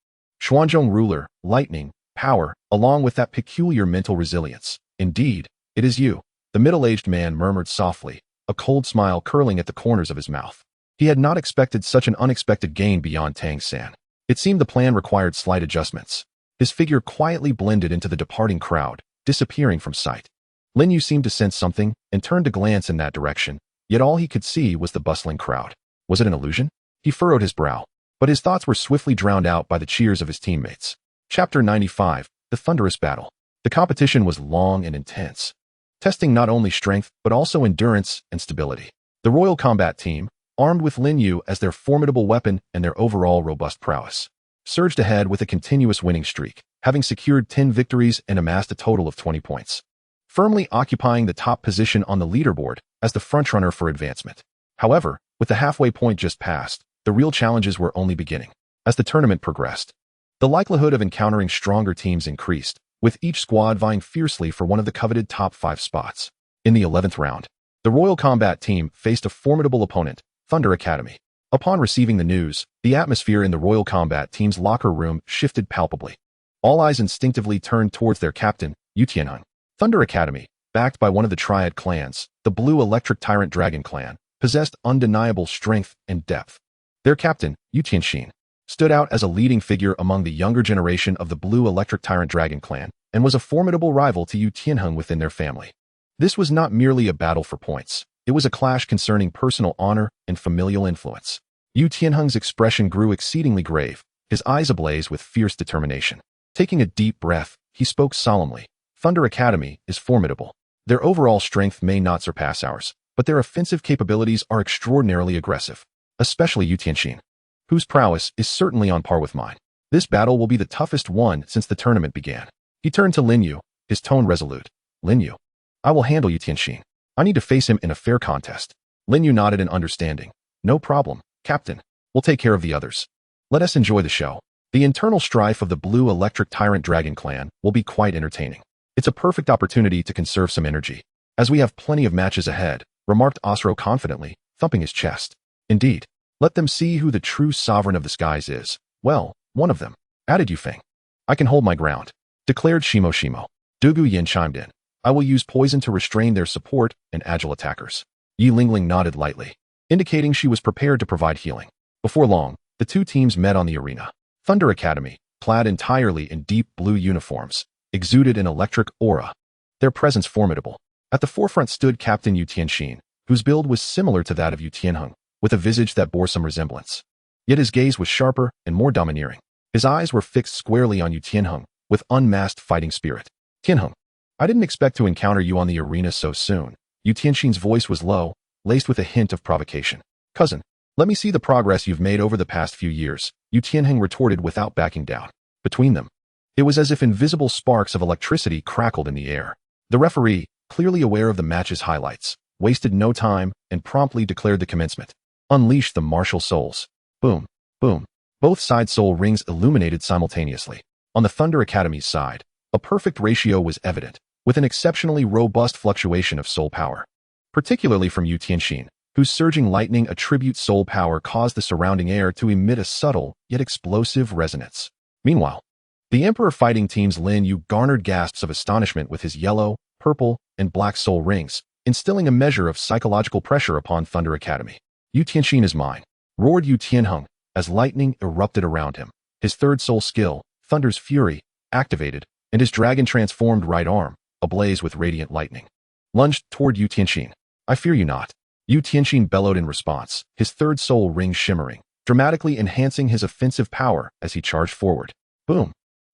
Xuanzhong ruler, lightning, power, along with that peculiar mental resilience. Indeed, it is you, the middle-aged man murmured softly, a cold smile curling at the corners of his mouth. He had not expected such an unexpected gain beyond Tang San. It seemed the plan required slight adjustments. His figure quietly blended into the departing crowd, disappearing from sight. Lin Yu seemed to sense something and turned to glance in that direction, yet all he could see was the bustling crowd. Was it an illusion? He furrowed his brow, but his thoughts were swiftly drowned out by the cheers of his teammates. Chapter 95, The Thunderous Battle. The competition was long and intense, testing not only strength but also endurance and stability. The Royal Combat Team, armed with Lin Yu as their formidable weapon and their overall robust prowess, surged ahead with a continuous winning streak, having secured 10 victories and amassed a total of 20 points, firmly occupying the top position on the leaderboard as the frontrunner for advancement. However, with the halfway point just passed, the real challenges were only beginning. As the tournament progressed, the likelihood of encountering stronger teams increased, with each squad vying fiercely for one of the coveted top 5 spots. In the 11th round, the Royal Combat Team faced a formidable opponent, Thunder Academy. Upon receiving the news, the atmosphere in the Royal Combat Team's locker room shifted palpably. All eyes instinctively turned towards their captain, Yu Tianheng. Thunder Academy, backed by one of the Triad clans, the Blue Electric Tyrant Dragon clan, possessed undeniable strength and depth. Their captain, Yu Tianxin, stood out as a leading figure among the younger generation of the Blue Electric Tyrant Dragon clan and was a formidable rival to Yu Tianheng within their family. This was not merely a battle for points. It was a clash concerning personal honor and familial influence. Yu Tianheng's expression grew exceedingly grave, his eyes ablaze with fierce determination. Taking a deep breath, he spoke solemnly. Thunder Academy is formidable. Their overall strength may not surpass ours, but their offensive capabilities are extraordinarily aggressive, especially Yu Tianxin, whose prowess is certainly on par with mine. This battle will be the toughest one since the tournament began. He turned to Lin Yu, his tone resolute. Lin Yu, I will handle Yu Tianxin. I need to face him in a fair contest. Lin Yu nodded in understanding. No problem, Captain. We'll take care of the others. Let us enjoy the show. The internal strife of the blue electric tyrant dragon clan will be quite entertaining. It's a perfect opportunity to conserve some energy, as we have plenty of matches ahead, remarked Osro confidently, thumping his chest. Indeed. Let them see who the true sovereign of the skies is. Well, one of them, added Yu Feng. I can hold my ground, declared Shimo. Dugu Yin chimed in. I will use poison to restrain their support and agile attackers. Yi Lingling nodded lightly, indicating she was prepared to provide healing. Before long, the two teams met on the arena. Thunder Academy, clad entirely in deep blue uniforms, exuded an electric aura, their presence formidable. At the forefront stood Captain Yu Tianxin, whose build was similar to that of Yu Tianheng, with a visage that bore some resemblance. Yet his gaze was sharper and more domineering. His eyes were fixed squarely on Yu Tianheng, with unmasked fighting spirit. Tianheng, I didn't expect to encounter you on the arena so soon. Yu Tianxin's voice was low, laced with a hint of provocation. Cousin, let me see the progress you've made over the past few years, Yu Tianheng retorted without backing down. Between them, it was as if invisible sparks of electricity crackled in the air. The referee, clearly aware of the match's highlights, wasted no time and promptly declared the commencement. Unleash the martial souls. Boom, boom. Both side soul rings illuminated simultaneously. On the Thunder Academy's side, a perfect ratio was evident, with an exceptionally robust fluctuation of soul power. Particularly from Yu Tianxin, whose surging lightning attribute soul power caused the surrounding air to emit a subtle, yet explosive resonance. Meanwhile, the Emperor fighting team's Lin Yu garnered gasps of astonishment with his yellow, purple, and black soul rings, instilling a measure of psychological pressure upon Thunder Academy. Yu Tianxin is mine, roared Yu Tianheng, as lightning erupted around him. His third soul skill, Thunder's Fury, activated, and his dragon-transformed right arm, ablaze with radiant lightning, lunged toward Yu Tianxin. I fear you not. Yu Tianxin bellowed in response, his third soul ring shimmering, dramatically enhancing his offensive power as he charged forward. Boom!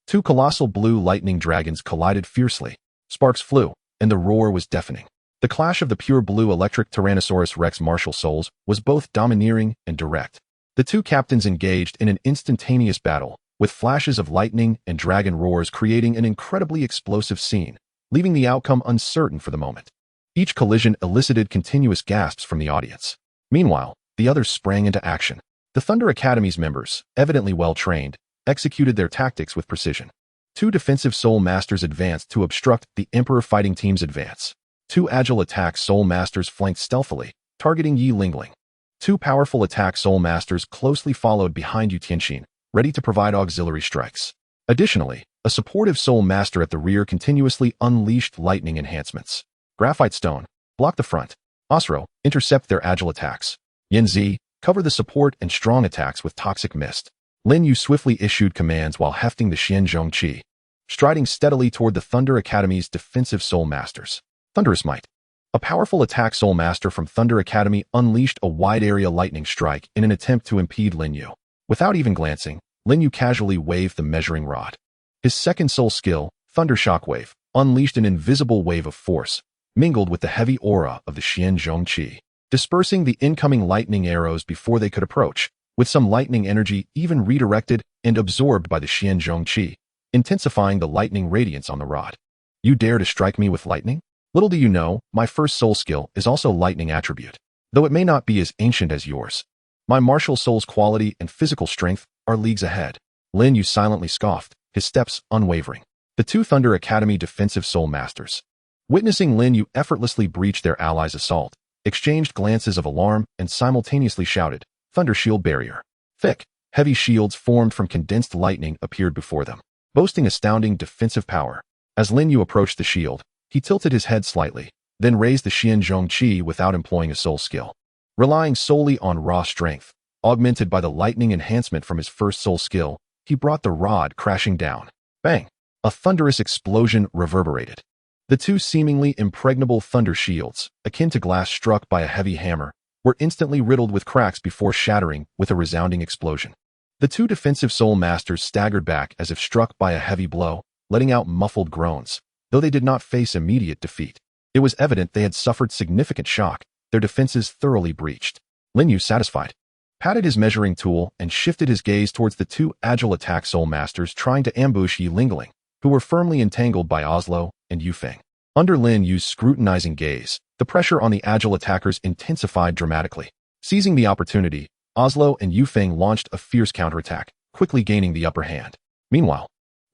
Two colossal blue lightning dragons collided fiercely. Sparks flew, and the roar was deafening. The clash of the pure blue electric Tyrannosaurus Rex martial souls was both domineering and direct. The two captains engaged in an instantaneous battle, with flashes of lightning and dragon roars creating an incredibly explosive scene, leaving the outcome uncertain for the moment. Each collision elicited continuous gasps from the audience. Meanwhile, the others sprang into action. The Thunder Academy's members, evidently well-trained, executed their tactics with precision. Two defensive soul masters advanced to obstruct the Emperor fighting team's advance. Two agile attack soul masters flanked stealthily, targeting Yi Lingling. Two powerful attack soul masters closely followed behind Yu Tianxin, ready to provide auxiliary strikes. Additionally, a supportive soul master at the rear continuously unleashed lightning enhancements. Graphite Stone, block the front. Osro, intercept their agile attacks. Yanzi, cover the support and strong attacks with toxic mist. Lin Yu swiftly issued commands while hefting the Xianzhong Qi, striding steadily toward the Thunder Academy's defensive soul masters. Thunderous Might. A powerful attack soul master from Thunder Academy unleashed a wide-area lightning strike in an attempt to impede Lin Yu. Without even glancing, Lin Yu casually waved the measuring rod. His second soul skill, Thunder Shockwave, unleashed an invisible wave of force, mingled with the heavy aura of the Xianzhong Qi, dispersing the incoming lightning arrows before they could approach, with some lightning energy even redirected and absorbed by the Xianzhong Qi, intensifying the lightning radiance on the rod. You dare to strike me with lightning? Little do you know, my first soul skill is also lightning attribute, though it may not be as ancient as yours. My martial soul's quality and physical strength are leagues ahead. Lin Yu silently scoffed, his steps unwavering. The two Thunder Academy defensive soul masters, witnessing Lin Yu effortlessly breach their allies' assault, exchanged glances of alarm and simultaneously shouted, Thunder Shield Barrier. Thick, heavy shields formed from condensed lightning appeared before them, boasting astounding defensive power. As Lin Yu approached the shield, he tilted his head slightly, then raised the Xianzhong Qi without employing a soul skill. Relying solely on raw strength, augmented by the lightning enhancement from his first soul skill, he brought the rod crashing down. Bang! A thunderous explosion reverberated. The two seemingly impregnable thunder shields, akin to glass struck by a heavy hammer, were instantly riddled with cracks before shattering with a resounding explosion. The two defensive soul masters staggered back as if struck by a heavy blow, letting out muffled groans, though they did not face immediate defeat. It was evident they had suffered significant shock, their defenses thoroughly breached. Lin Yu, satisfied, patted his measuring tool and shifted his gaze towards the two agile attack soul masters trying to ambush Yi Lingling, who were firmly entangled by Oslo and Yu Feng. Under Lin Yu's scrutinizing gaze, the pressure on the agile attackers intensified dramatically. Seizing the opportunity, Oslo and Yu Feng launched a fierce counterattack, quickly gaining the upper hand. Meanwhile,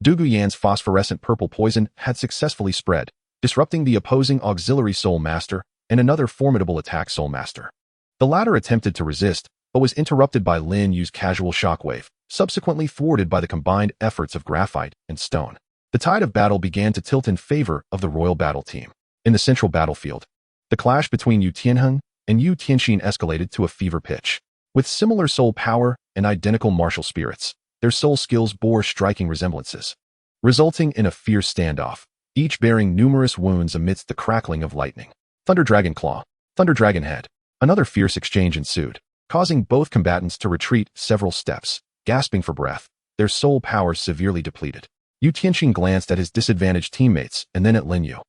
Douluo Dalu's phosphorescent purple poison had successfully spread, disrupting the opposing auxiliary soul master and another formidable attack soul master. The latter attempted to resist, but was interrupted by Lin Yu's casual shockwave, subsequently thwarted by the combined efforts of graphite and stone. The tide of battle began to tilt in favor of the royal battle team. In the central battlefield, the clash between Yu Tianheng and Yu Tianxin escalated to a fever pitch. With similar soul power and identical martial spirits, their soul skills bore striking resemblances, resulting in a fierce standoff, each bearing numerous wounds amidst the crackling of lightning. Thunder Dragon Claw, Thunder Dragon Head. Another fierce exchange ensued, causing both combatants to retreat several steps, gasping for breath, their soul power severely depleted. Yu Tianxin glanced at his disadvantaged teammates and then at Lin Yu,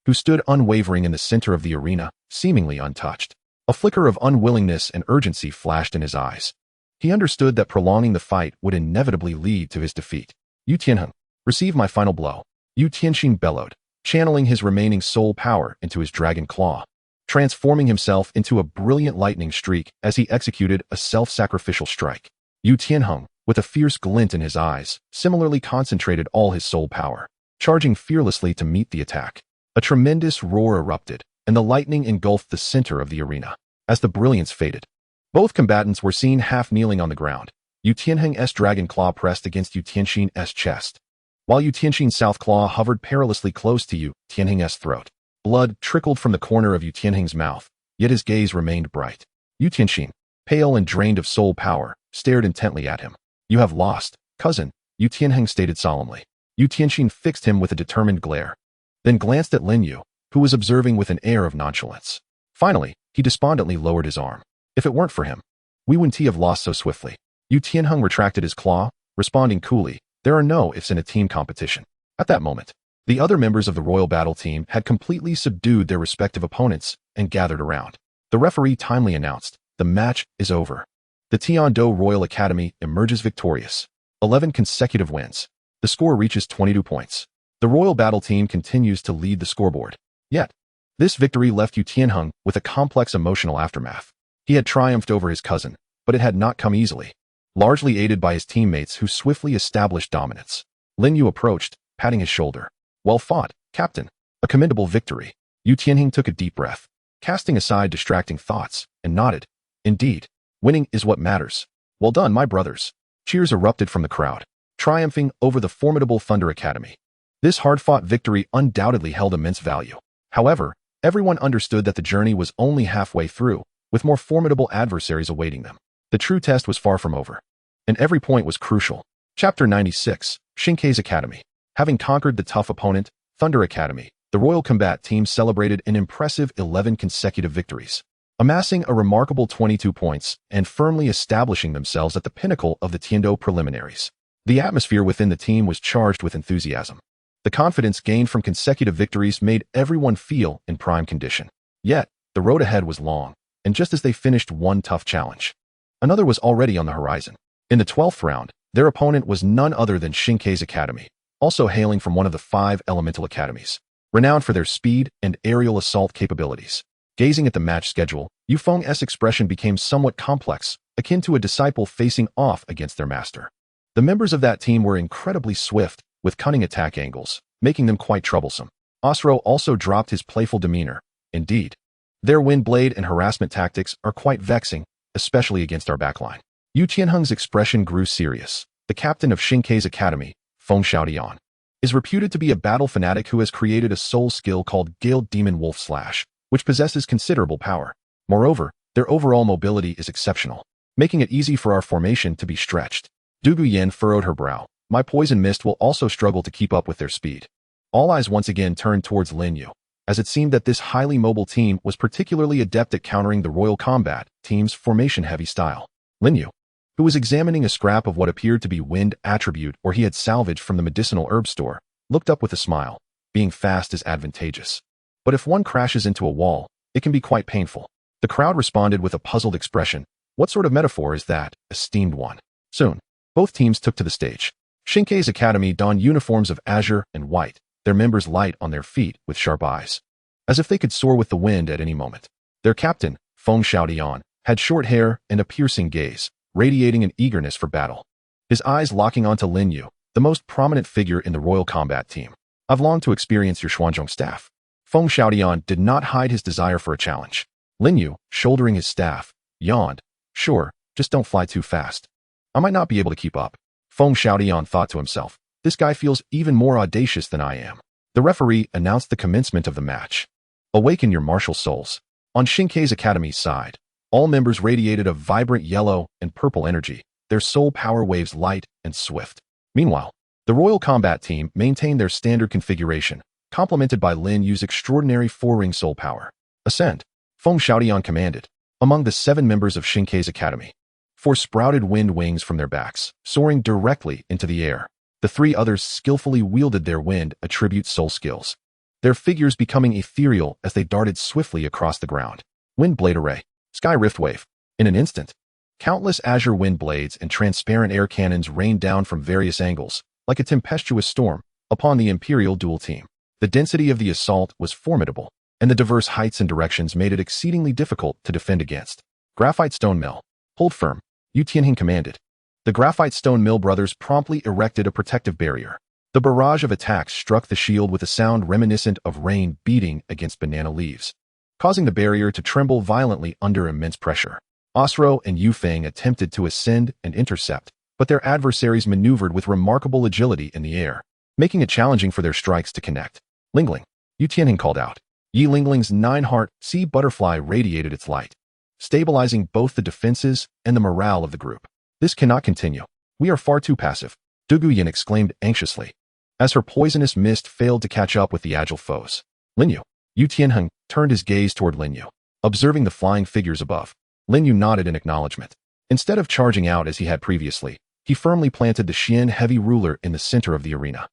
who stood unwavering in the center of the arena, seemingly untouched. A flicker of unwillingness and urgency flashed in his eyes. He understood that prolonging the fight would inevitably lead to his defeat. Yu Tianheng, receive my final blow. Yu Tianxin bellowed, channeling his remaining soul power into his dragon claw, transforming himself into a brilliant lightning streak as he executed a self-sacrificial strike. Yu Tianheng, with a fierce glint in his eyes, similarly concentrated all his soul power, charging fearlessly to meet the attack. A tremendous roar erupted, and the lightning engulfed the center of the arena. As the brilliance faded, both combatants were seen half-kneeling on the ground, Yu Tianheng's dragon claw pressed against Yu Tianxin's chest, while Yu Tianxin's south claw hovered perilously close to Yu Tianheng's throat. Blood trickled from the corner of Yu Tianheng's mouth, yet his gaze remained bright. Yu Tianxin, pale and drained of soul power, stared intently at him. You have lost, cousin, Yu Tianheng stated solemnly. Yu Tianxin fixed him with a determined glare, then glanced at Lin Yu, who was observing with an air of nonchalance. Finally, he despondently lowered his arm. If it weren't for him, we wouldn't have lost so swiftly. Yu Tianheng retracted his claw, responding coolly, there are no ifs in a team competition. At that moment, the other members of the royal battle team had completely subdued their respective opponents and gathered around. The referee timely announced, the match is over. The Tiando Royal Academy emerges victorious. 11 consecutive wins. The score reaches 22 points. The royal battle team continues to lead the scoreboard. Yet, this victory left Yu Tianheng with a complex emotional aftermath. He had triumphed over his cousin, but it had not come easily, largely aided by his teammates who swiftly established dominance. Lin Yu approached, patting his shoulder. Well fought, Captain. A commendable victory. Yu Tianheng took a deep breath, casting aside distracting thoughts, and nodded. Indeed, winning is what matters. Well done, my brothers. Cheers erupted from the crowd, triumphing over the formidable Thunder Academy. This hard-fought victory undoubtedly held immense value. However, everyone understood that the journey was only halfway through, with more formidable adversaries awaiting them. The true test was far from over, and every point was crucial. Chapter 96, Shinkei's Academy. Having conquered the tough opponent, Thunder Academy, the Royal Combat Team celebrated an impressive 11 consecutive victories, amassing a remarkable 22 points and firmly establishing themselves at the pinnacle of the Tiando preliminaries. The atmosphere within the team was charged with enthusiasm. The confidence gained from consecutive victories made everyone feel in prime condition. Yet, the road ahead was long, and just as they finished one tough challenge, another was already on the horizon. In the 12th round, their opponent was none other than Shinkei's Academy, also hailing from one of the 5 elemental academies, renowned for their speed and aerial assault capabilities. Gazing at the match schedule, Yu Feng's expression became somewhat complex, akin to a disciple facing off against their master. The members of that team were incredibly swift, with cunning attack angles, making them quite troublesome. Osro also dropped his playful demeanor. Indeed, their wind blade and harassment tactics are quite vexing, especially against our backline. Yu Tianheng's expression grew serious. The captain of Shinkei's Academy, Feng Xiaodian, is reputed to be a battle fanatic who has created a soul skill called Gale Demon Wolf Slash, which possesses considerable power. Moreover, their overall mobility is exceptional, making it easy for our formation to be stretched. Douluo Dalu furrowed her brow. My poison mist will also struggle to keep up with their speed. All eyes once again turned towards Lin Yu, as it seemed that this highly mobile team was particularly adept at countering the Royal Combat team's formation-heavy style. Lin Yu, who was examining a scrap of what appeared to be wind attribute or he had salvaged from the medicinal herb store, looked up with a smile. Being fast is advantageous. But if one crashes into a wall, it can be quite painful. The crowd responded with a puzzled expression. What sort of metaphor is that, esteemed one? Soon, both teams took to the stage. Shinkei's academy donned uniforms of azure and white, their members light on their feet with sharp eyes, as if they could soar with the wind at any moment. Their captain, Feng Xiaodian, had short hair and a piercing gaze, radiating an eagerness for battle. His eyes locking onto Lin Yu, the most prominent figure in the Royal Combat team. I've longed to experience your Xuanzhong staff. Feng Xiaodian did not hide his desire for a challenge. Lin Yu, shouldering his staff, yawned. Sure, just don't fly too fast. I might not be able to keep up. Feng Xiaodian thought to himself. This guy feels even more audacious than I am. The referee announced the commencement of the match. Awaken your martial souls. On Shinkei's academy's side, all members radiated a vibrant yellow and purple energy, their soul power waves light and swift. Meanwhile, the Royal Combat team maintained their standard configuration, complemented by Lin Yu's extraordinary four-ring soul power. Ascend, Feng Xiaodian commanded. Among the 7 members of Shinkei's academy, 4 sprouted wind wings from their backs, soaring directly into the air. The 3 others skillfully wielded their wind attribute soul skills, their figures becoming ethereal as they darted swiftly across the ground. Wind blade array, sky rift wave. In an instant, countless azure wind blades and transparent air cannons rained down from various angles, like a tempestuous storm, upon the Imperial duel team. The density of the assault was formidable, and the diverse heights and directions made it exceedingly difficult to defend against. Graphite Stone Mill. Hold firm, Yu Tianheng commanded. The Graphite Stone Mill brothers promptly erected a protective barrier. The barrage of attacks struck the shield with a sound reminiscent of rain beating against banana leaves, causing the barrier to tremble violently under immense pressure. Osro and Yu Feng attempted to ascend and intercept, but their adversaries maneuvered with remarkable agility in the air, making it challenging for their strikes to connect. Lingling, Yu Tianheng called out. Yi Lingling's 9-heart sea butterfly radiated its light, stabilizing both the defenses and the morale of the group. This cannot continue. We are far too passive, Douluo Dalu exclaimed anxiously, as her poisonous mist failed to catch up with the agile foes. Lin Yu. Yu Tianheng turned his gaze toward Lin Yu, observing the flying figures above. Lin Yu nodded in acknowledgement. Instead of charging out as he had previously, he firmly planted the Xian heavy ruler in the center of the arena.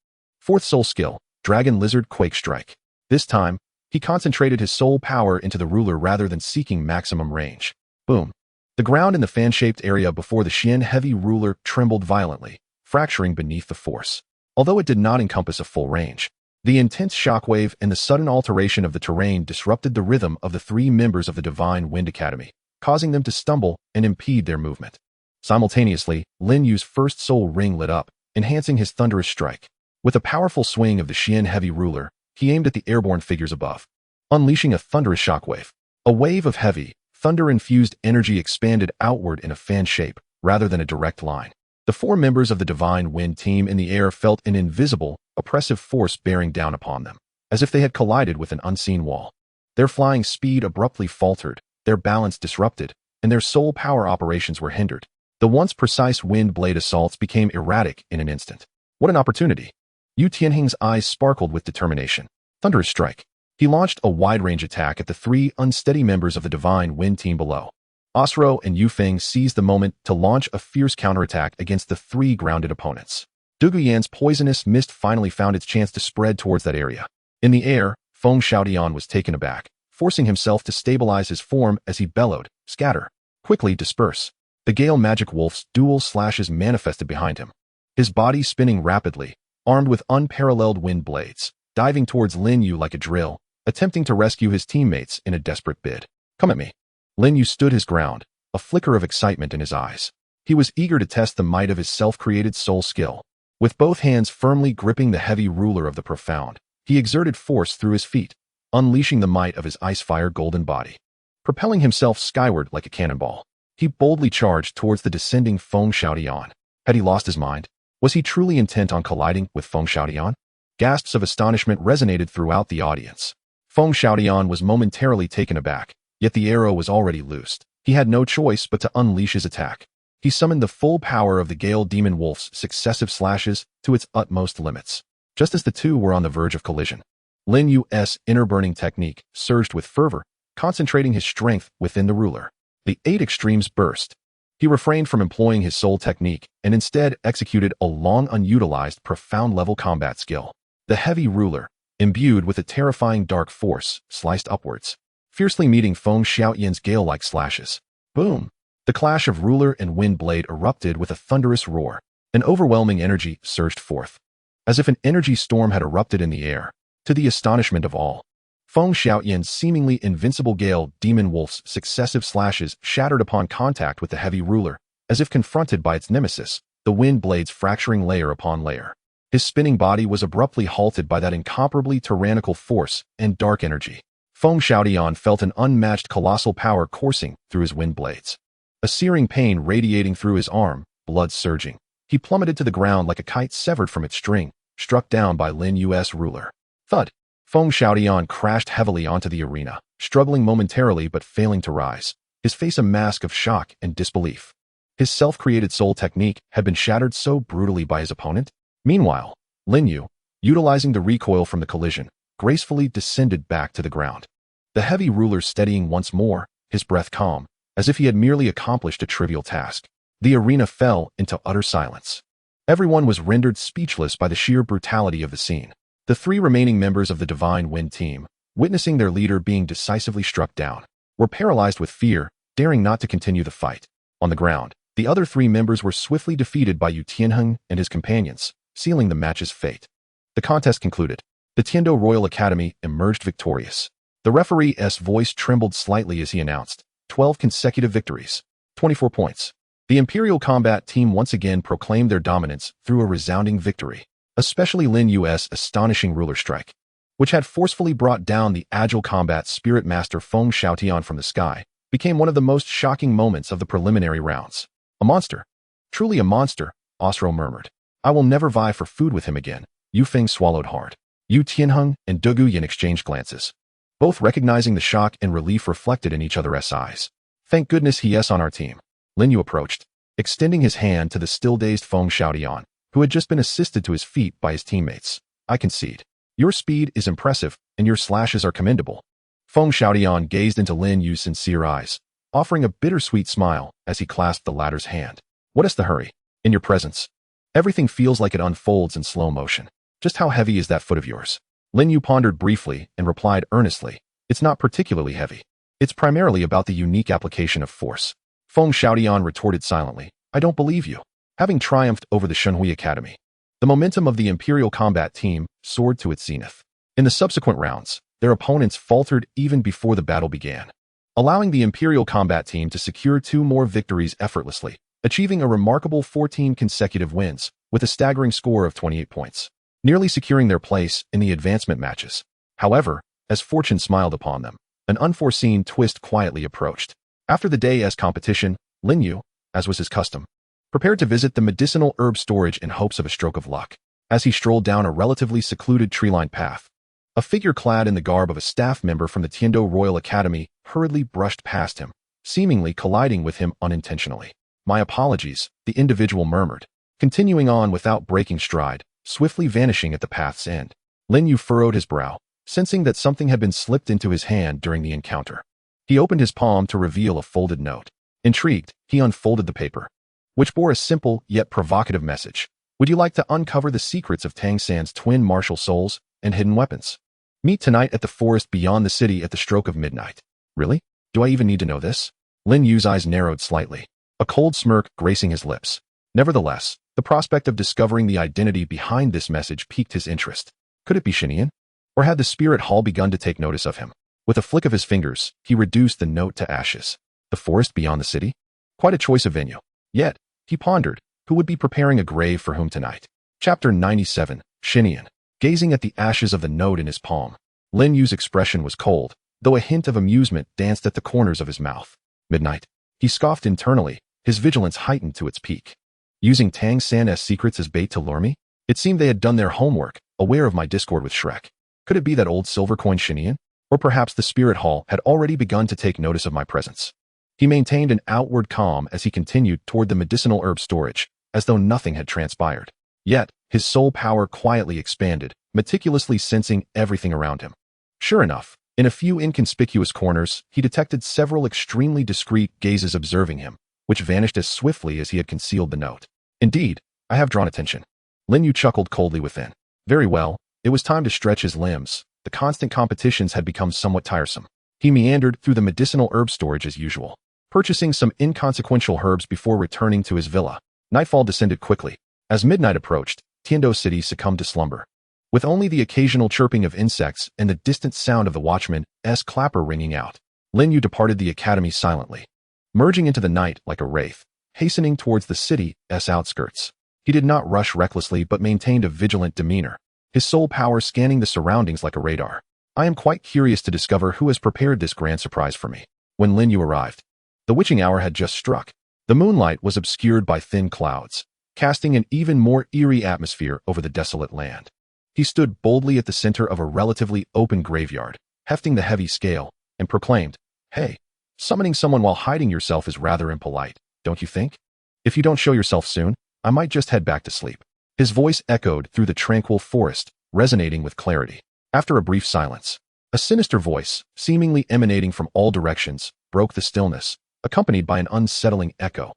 4th soul skill, Dragon Lizard Quake Strike. This time, he concentrated his soul power into the ruler rather than seeking maximum range. Boom. The ground in the fan-shaped area before the Xian heavy ruler trembled violently, fracturing beneath the force. Although it did not encompass a full range, the intense shockwave and the sudden alteration of the terrain disrupted the rhythm of the 3 members of the Divine Wind Academy, causing them to stumble and impede their movement. Simultaneously, Lin Yu's 1st soul ring lit up, enhancing his thunderous strike. With a powerful swing of the Xian heavy ruler, he aimed at the airborne figures above, unleashing a thunderous shockwave. A wave of heavy, thunder-infused energy expanded outward in a fan shape, rather than a direct line. The 4 members of the Divine Wind team in the air felt an invisible, oppressive force bearing down upon them, as if they had collided with an unseen wall. Their flying speed abruptly faltered, their balance disrupted, and their soul power operations were hindered. The once precise wind blade assaults became erratic in an instant. What an opportunity! Yu Tianheng's eyes sparkled with determination. Thunderous strike. He launched a wide-range attack at the 3 unsteady members of the Divine Wind team below. Osro and Yu Feng seized the moment to launch a fierce counterattack against the 3 grounded opponents. Douluo Dalu's poisonous mist finally found its chance to spread towards that area. In the air, Feng Xiaodian was taken aback, forcing himself to stabilize his form as he bellowed, "Scatter! Quickly disperse!" The Gale Magic Wolf's dual slashes manifested behind him, his body spinning rapidly, armed with unparalleled wind blades, diving towards Lin Yu like a drill, attempting to rescue his teammates in a desperate bid. "Come at me." Lin Yu stood his ground, a flicker of excitement in his eyes. He was eager to test the might of his self-created soul skill. With both hands firmly gripping the heavy ruler of the profound, he exerted force through his feet, unleashing the might of his ice-fire golden body. Propelling himself skyward like a cannonball, he boldly charged towards the descending Feng Xiaodian. Had he lost his mind? Was he truly intent on colliding with Feng Xiaodian? Gasps of astonishment resonated throughout the audience. Feng Xiaodian was momentarily taken aback, yet the arrow was already loosed. He had no choice but to unleash his attack. He summoned the full power of the Gale Demon Wolf's successive slashes to its utmost limits. Just as the two were on the verge of collision, Lin Yu's inner burning technique surged with fervor, concentrating his strength within the ruler. The 8 extremes burst. He refrained from employing his soul technique and instead executed a long unutilized profound-level combat skill. The heavy ruler, imbued with a terrifying dark force, sliced upwards, fiercely meeting Feng Xiaoyan's gale-like slashes. Boom! The clash of ruler and wind blade erupted with a thunderous roar. An overwhelming energy surged forth, as if an energy storm had erupted in the air. To the astonishment of all, Feng Xiaoyan's seemingly invincible gale demon wolf's successive slashes shattered upon contact with the heavy ruler, as if confronted by its nemesis, the wind blades fracturing layer upon layer. His spinning body was abruptly halted by that incomparably tyrannical force and dark energy. Feng Xiaoyan felt an unmatched colossal power coursing through his wind blades. A searing pain radiating through his arm, blood surging. He plummeted to the ground like a kite severed from its string, struck down by Lin Yu's ruler. Thud! Feng Xiaoyan crashed heavily onto the arena, struggling momentarily but failing to rise, his face a mask of shock and disbelief. His self-created soul technique had been shattered so brutally by his opponent. Meanwhile, Lin Yu, utilizing the recoil from the collision, gracefully descended back to the ground. The heavy ruler steadying once more, his breath calm, as if he had merely accomplished a trivial task. The arena fell into utter silence. Everyone was rendered speechless by the sheer brutality of the scene. The 3 remaining members of the Divine Wind team, witnessing their leader being decisively struck down, were paralyzed with fear, daring not to continue the fight. On the ground, the other 3 members were swiftly defeated by Yu Tianheng and his companions, sealing the match's fate. The contest concluded. The Tiando Royal Academy emerged victorious. The referee's voice trembled slightly as he announced, 12 consecutive victories, 24 points. The Imperial Combat Team once again proclaimed their dominance through a resounding victory. Especially Lin Yu's astonishing ruler strike, which had forcefully brought down the agile combat spirit master Feng Xiaoyan from the sky, became one of the most shocking moments of the preliminary rounds. A monster. Truly a monster, Osro murmured. I will never vie for food with him again. Yu Feng swallowed hard. Yu Tianheng and Du Guyan exchanged glances, both recognizing the shock and relief reflected in each other's eyes. Thank goodness he's on our team. Lin Yu approached, extending his hand to the still-dazed Feng Xiaoyan, who had just been assisted to his feet by his teammates. I concede. Your speed is impressive, and your slashes are commendable. Feng Xiaoyan gazed into Lin Yu's sincere eyes, offering a bittersweet smile as he clasped the latter's hand. What is the hurry? In your presence, everything feels like it unfolds in slow motion. Just how heavy is that foot of yours? Lin Yu pondered briefly and replied earnestly, it's not particularly heavy. It's primarily about the unique application of force. Feng Xiaoyan retorted silently, I don't believe you. Having triumphed over the Shenhui Academy, the momentum of the Imperial Combat Team soared to its zenith. In the subsequent rounds, their opponents faltered even before the battle began, allowing the Imperial Combat Team to secure 2 more victories effortlessly, achieving a remarkable 14 consecutive wins, with a staggering score of 28 points, nearly securing their place in the advancement matches. However, as fortune smiled upon them, an unforeseen twist quietly approached. After the day's competition, Lin Yu, as was his custom, prepared to visit the medicinal herb storage in hopes of a stroke of luck. As he strolled down a relatively secluded tree-lined path, a figure clad in the garb of a staff member from the Tiando Royal Academy hurriedly brushed past him, seemingly colliding with him unintentionally. My apologies, the individual murmured, continuing on without breaking stride, swiftly vanishing at the path's end. Lin Yu furrowed his brow, sensing that something had been slipped into his hand during the encounter. He opened his palm to reveal a folded note. Intrigued, he unfolded the paper, which bore a simple yet provocative message. Would you like to uncover the secrets of Tang San's twin martial souls and hidden weapons? Meet tonight at the forest beyond the city at the stroke of midnight. Really? Do I even need to know this? Lin Yu's eyes narrowed slightly, a cold smirk gracing his lips. Nevertheless, the prospect of discovering the identity behind this message piqued his interest. Could it be Xinian? Or had the spirit hall begun to take notice of him? With a flick of his fingers, he reduced the note to ashes. The forest beyond the city? Quite a choice of venue. Yet, he pondered, who would be preparing a grave for whom tonight? Chapter 97, Xinian. Gazing at the ashes of the note in his palm, Lin Yu's expression was cold, though a hint of amusement danced at the corners of his mouth. Midnight. He scoffed internally, his vigilance heightened to its peak. Using Tang San's secrets as bait to lure me? It seemed they had done their homework, aware of my discord with Shrek. Could it be that old silver coin Xinian? Or perhaps the spirit hall had already begun to take notice of my presence. He maintained an outward calm as he continued toward the medicinal herb storage, as though nothing had transpired. Yet, his soul power quietly expanded, meticulously sensing everything around him. Sure enough, in a few inconspicuous corners, he detected several extremely discreet gazes observing him, which vanished as swiftly as he had concealed the note. Indeed, I have drawn attention. Lin Yu chuckled coldly within. Very well, it was time to stretch his limbs. The constant competitions had become somewhat tiresome. He meandered through the medicinal herb storage as usual, purchasing some inconsequential herbs before returning to his villa. Nightfall descended quickly. As midnight approached, Tiando City succumbed to slumber. With only the occasional chirping of insects and the distant sound of the watchman's clapper ringing out, Lin Yu departed the academy silently, merging into the night like a wraith, hastening towards the city's outskirts. He did not rush recklessly but maintained a vigilant demeanor, his soul power scanning the surroundings like a radar. I am quite curious to discover who has prepared this grand surprise for me. When Lin Yu arrived, the witching hour had just struck. The moonlight was obscured by thin clouds, casting an even more eerie atmosphere over the desolate land. He stood boldly at the center of a relatively open graveyard, hefting the heavy scale, and proclaimed, "Hey, summoning someone while hiding yourself is rather impolite, don't you think? If you don't show yourself soon, I might just head back to sleep." His voice echoed through the tranquil forest, resonating with clarity. After a brief silence, a sinister voice, seemingly emanating from all directions, broke the stillness, accompanied by an unsettling echo.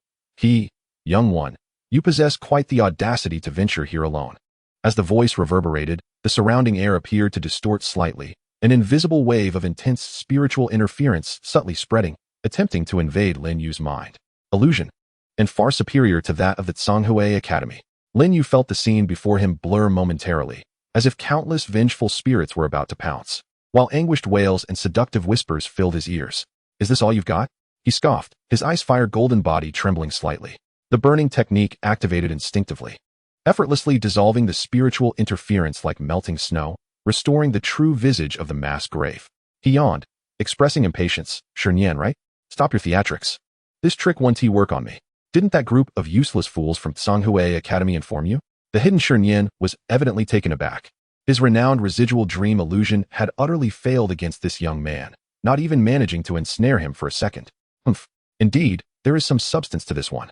"Young one, you possess quite the audacity to venture here alone." As the voice reverberated, the surrounding air appeared to distort slightly, an invisible wave of intense spiritual interference subtly spreading, attempting to invade Lin Yu's mind. Illusion, and far superior to that of the Tsanghui Academy. Lin Yu felt the scene before him blur momentarily, as if countless vengeful spirits were about to pounce, while anguished wails and seductive whispers filled his ears. "Is this all you've got?" He scoffed, his ice-fire golden body trembling slightly. The burning technique activated instinctively, effortlessly dissolving the spiritual interference like melting snow, restoring the true visage of the mass grave. He yawned, expressing impatience. "Shernyan, right? Stop your theatrics. This trick won't work on me. Didn't that group of useless fools from Tsanghui Academy inform you?" The hidden Shernyan was evidently taken aback. His renowned residual dream illusion had utterly failed against this young man, not even managing to ensnare him for a second. Humph. Indeed, there is some substance to this one.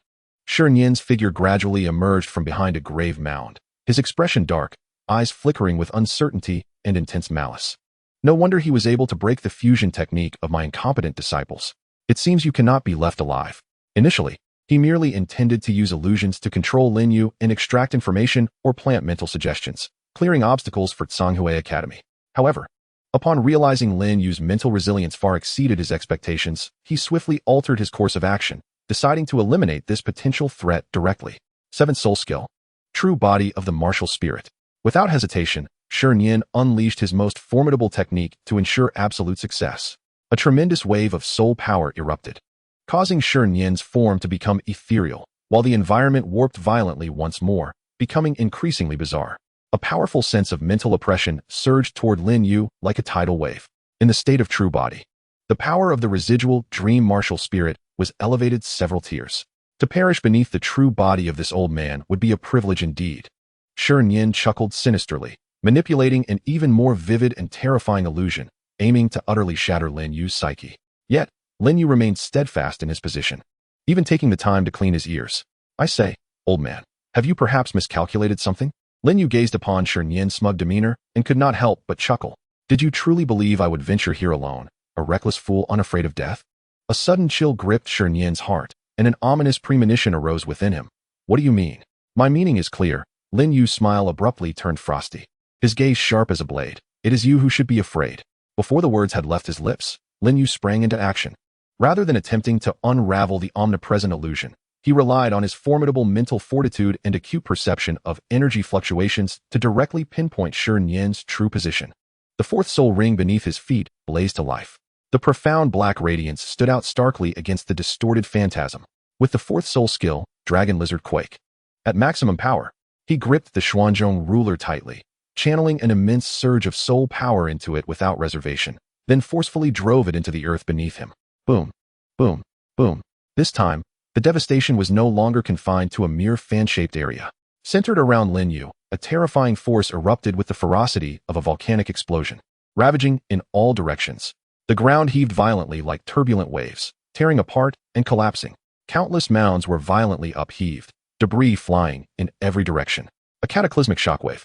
Shernyan's figure gradually emerged from behind a grave mound, his expression dark, eyes flickering with uncertainty and intense malice. "No wonder he was able to break the fusion technique of my incompetent disciples. It seems you cannot be left alive." Initially, he merely intended to use illusions to control Lin Yu and extract information or plant mental suggestions, clearing obstacles for Tsanghui Academy. However, upon realizing Lin Yu's mental resilience far exceeded his expectations, he swiftly altered his course of action, deciding to eliminate this potential threat directly. 7th Soul Skill. True Body of the Martial Spirit. Without hesitation, Shernyan unleashed his most formidable technique to ensure absolute success. A tremendous wave of soul power erupted, causing Shernyan's form to become ethereal, while the environment warped violently once more, becoming increasingly bizarre. A powerful sense of mental oppression surged toward Lin Yu like a tidal wave. In the state of true body, the power of the residual dream martial spirit was elevated several tiers. To perish beneath the true body of this old man would be a privilege indeed. Shernyan chuckled sinisterly, manipulating an even more vivid and terrifying illusion, aiming to utterly shatter Lin Yu's psyche. Yet, Lin Yu remained steadfast in his position, even taking the time to clean his ears. "I say, old man, have you perhaps miscalculated something?" Lin Yu gazed upon Shernyan's smug demeanor and could not help but chuckle. "Did you truly believe I would venture here alone, a reckless fool unafraid of death?" A sudden chill gripped Shernyan's heart, and an ominous premonition arose within him. "What do you mean?" "My meaning is clear." Lin Yu's smile abruptly turned frosty, his gaze sharp as a blade. "It is you who should be afraid." Before the words had left his lips, Lin Yu sprang into action. Rather than attempting to unravel the omnipresent illusion, he relied on his formidable mental fortitude and acute perception of energy fluctuations to directly pinpoint Shernyan's true position. The 4th soul ring beneath his feet blazed to life. The profound black radiance stood out starkly against the distorted phantasm. With the 4th soul skill, Dragon Lizard Quake. At maximum power, he gripped the Xuanzhong ruler tightly, channeling an immense surge of soul power into it without reservation, then forcefully drove it into the earth beneath him. Boom, boom, boom. This time, the devastation was no longer confined to a mere fan-shaped area. Centered around Lin Yu, a terrifying force erupted with the ferocity of a volcanic explosion, ravaging in all directions. The ground heaved violently like turbulent waves, tearing apart and collapsing. Countless mounds were violently upheaved, debris flying in every direction. a cataclysmic shockwave,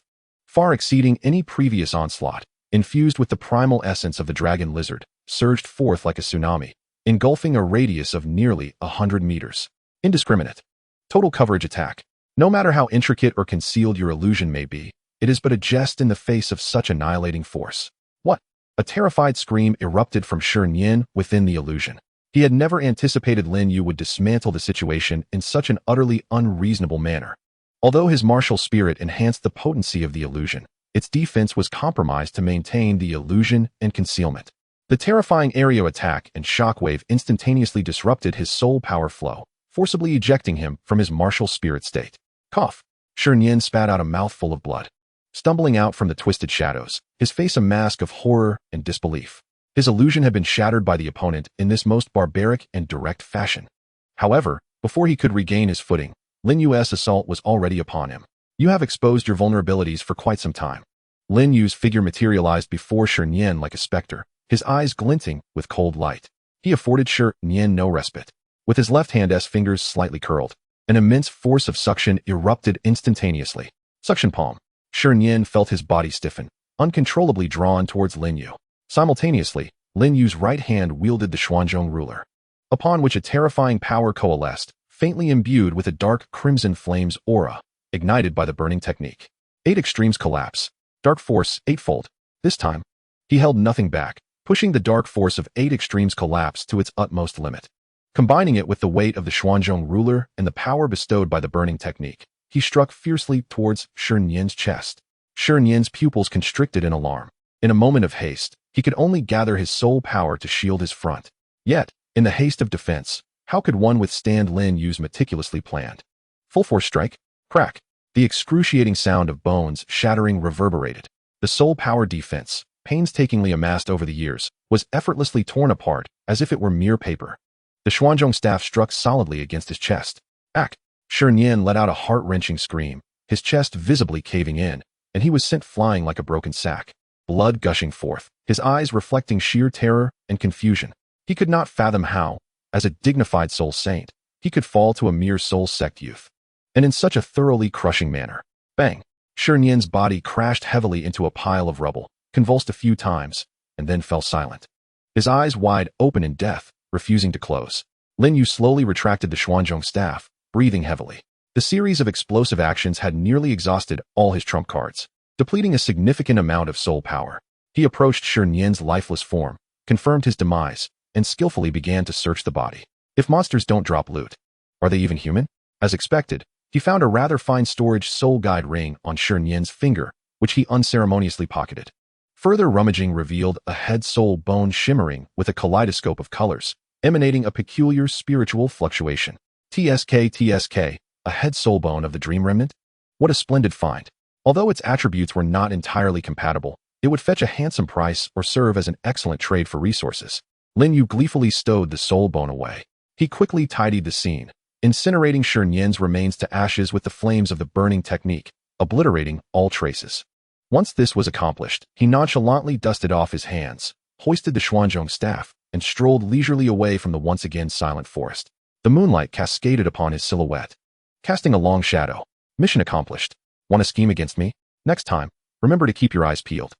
far exceeding any previous onslaught, infused with the primal essence of the dragon lizard, surged forth like a tsunami, engulfing a radius of nearly 100 meters. Indiscriminate. Total coverage attack. No matter how intricate or concealed your illusion may be, it is but a jest in the face of such annihilating force. What? A terrified scream erupted from Shi Yin within the illusion. He had never anticipated Lin Yu would dismantle the situation in such an utterly unreasonable manner. Although his martial spirit enhanced the potency of the illusion, its defense was compromised to maintain the illusion and concealment. The terrifying aerial attack and shockwave instantaneously disrupted his soul power flow, forcibly ejecting him from his martial spirit state. Cough. Shi Yin spat out a mouthful of blood. Stumbling out from the twisted shadows, his face a mask of horror and disbelief. His illusion had been shattered by the opponent in this most barbaric and direct fashion. However, before he could regain his footing, Lin Yu's assault was already upon him. You have exposed your vulnerabilities for quite some time. Lin Yu's figure materialized before Shi Yin like a specter, his eyes glinting with cold light. He afforded Shi Yin no respite. With his left hand's fingers slightly curled, an immense force of suction erupted instantaneously. Suction palm. Shi Yin felt his body stiffen, uncontrollably drawn towards Lin Yu. Simultaneously, Lin Yu's right hand wielded the Xuanzhong ruler, upon which a terrifying power coalesced, faintly imbued with a dark crimson flame's aura, ignited by the burning technique. 8 extremes collapse. Dark force, eightfold. This time, he held nothing back, pushing the dark force of 8 extremes collapse to its utmost limit. Combining it with the weight of the Xuanzhong ruler and the power bestowed by the burning technique, he struck fiercely towards Shi Yin's chest. Shi Yin's pupils constricted in alarm. In a moment of haste, he could only gather his soul power to shield his front. Yet, in the haste of defense, how could one withstand Lin Yu's meticulously planned full force strike? Crack. The excruciating sound of bones shattering reverberated. The soul power defense, painstakingly amassed over the years, was effortlessly torn apart as if it were mere paper. The Xuanzhong staff struck solidly against his chest. Ack! Shi Yin let out a heart-wrenching scream, his chest visibly caving in, and he was sent flying like a broken sack. Blood gushing forth, his eyes reflecting sheer terror and confusion. He could not fathom how, as a dignified soul saint, he could fall to a mere soul sect youth. And in such a thoroughly crushing manner. Bang! Shi Yin's body crashed heavily into a pile of rubble, convulsed a few times, and then fell silent. His eyes wide open in death, refusing to close. Lin Yu slowly retracted the Xuanzhong staff, breathing heavily. The series of explosive actions had nearly exhausted all his trump cards, depleting a significant amount of soul power. He approached Shi Yin's lifeless form, confirmed his demise, and skillfully began to search the body. If monsters don't drop loot, are they even human? As expected, he found a rather fine storage soul guide ring on Shi Yin's finger, which he unceremoniously pocketed. Further rummaging revealed a head soul bone shimmering with a kaleidoscope of colors, emanating a peculiar spiritual fluctuation. TSK, a head soul bone of the dream remnant? What a splendid find. Although its attributes were not entirely compatible, it would fetch a handsome price or serve as an excellent trade for resources. Lin Yu gleefully stowed the soul bone away. He quickly tidied the scene, incinerating Shi Yin's remains to ashes with the flames of the burning technique, obliterating all traces. Once this was accomplished, he nonchalantly dusted off his hands, hoisted the Xuanzhong staff, and strolled leisurely away from the once again silent forest. The moonlight cascaded upon his silhouette, casting a long shadow. Mission accomplished. Want to scheme against me? Next time, remember to keep your eyes peeled.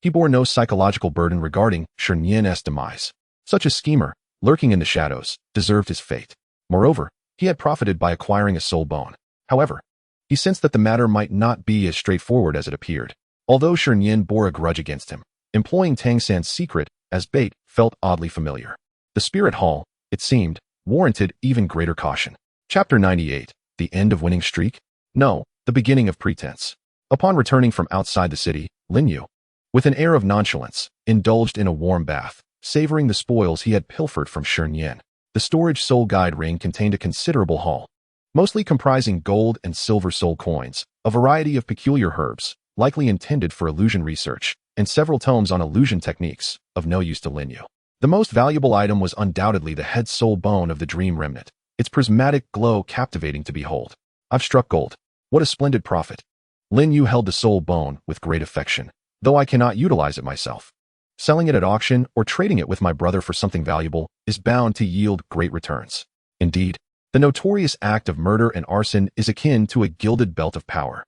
He bore no psychological burden regarding Shi Yin's demise. Such a schemer, lurking in the shadows, deserved his fate. Moreover, he had profited by acquiring a soul bone. However, he sensed that the matter might not be as straightforward as it appeared. Although Shi Yin bore a grudge against him, employing Tang San's secret as bait felt oddly familiar. The spirit hall, it seemed, warranted even greater caution. Chapter 98. The end of winning streak? No, the beginning of pretense. Upon returning from outside the city, Lin Yu, with an air of nonchalance, indulged in a warm bath, savoring the spoils he had pilfered from Shi Yin. The storage soul guide ring contained a considerable haul, mostly comprising gold and silver soul coins, a variety of peculiar herbs, likely intended for illusion research, and several tomes on illusion techniques, of no use to Lin Yu. The most valuable item was undoubtedly the head soul bone of the dream remnant, its prismatic glow captivating to behold. I've struck gold. What a splendid profit. Lin Yu held the soul bone with great affection, though I cannot utilize it myself. Selling it at auction or trading it with my brother for something valuable is bound to yield great returns. Indeed, the notorious act of murder and arson is akin to a gilded belt of power.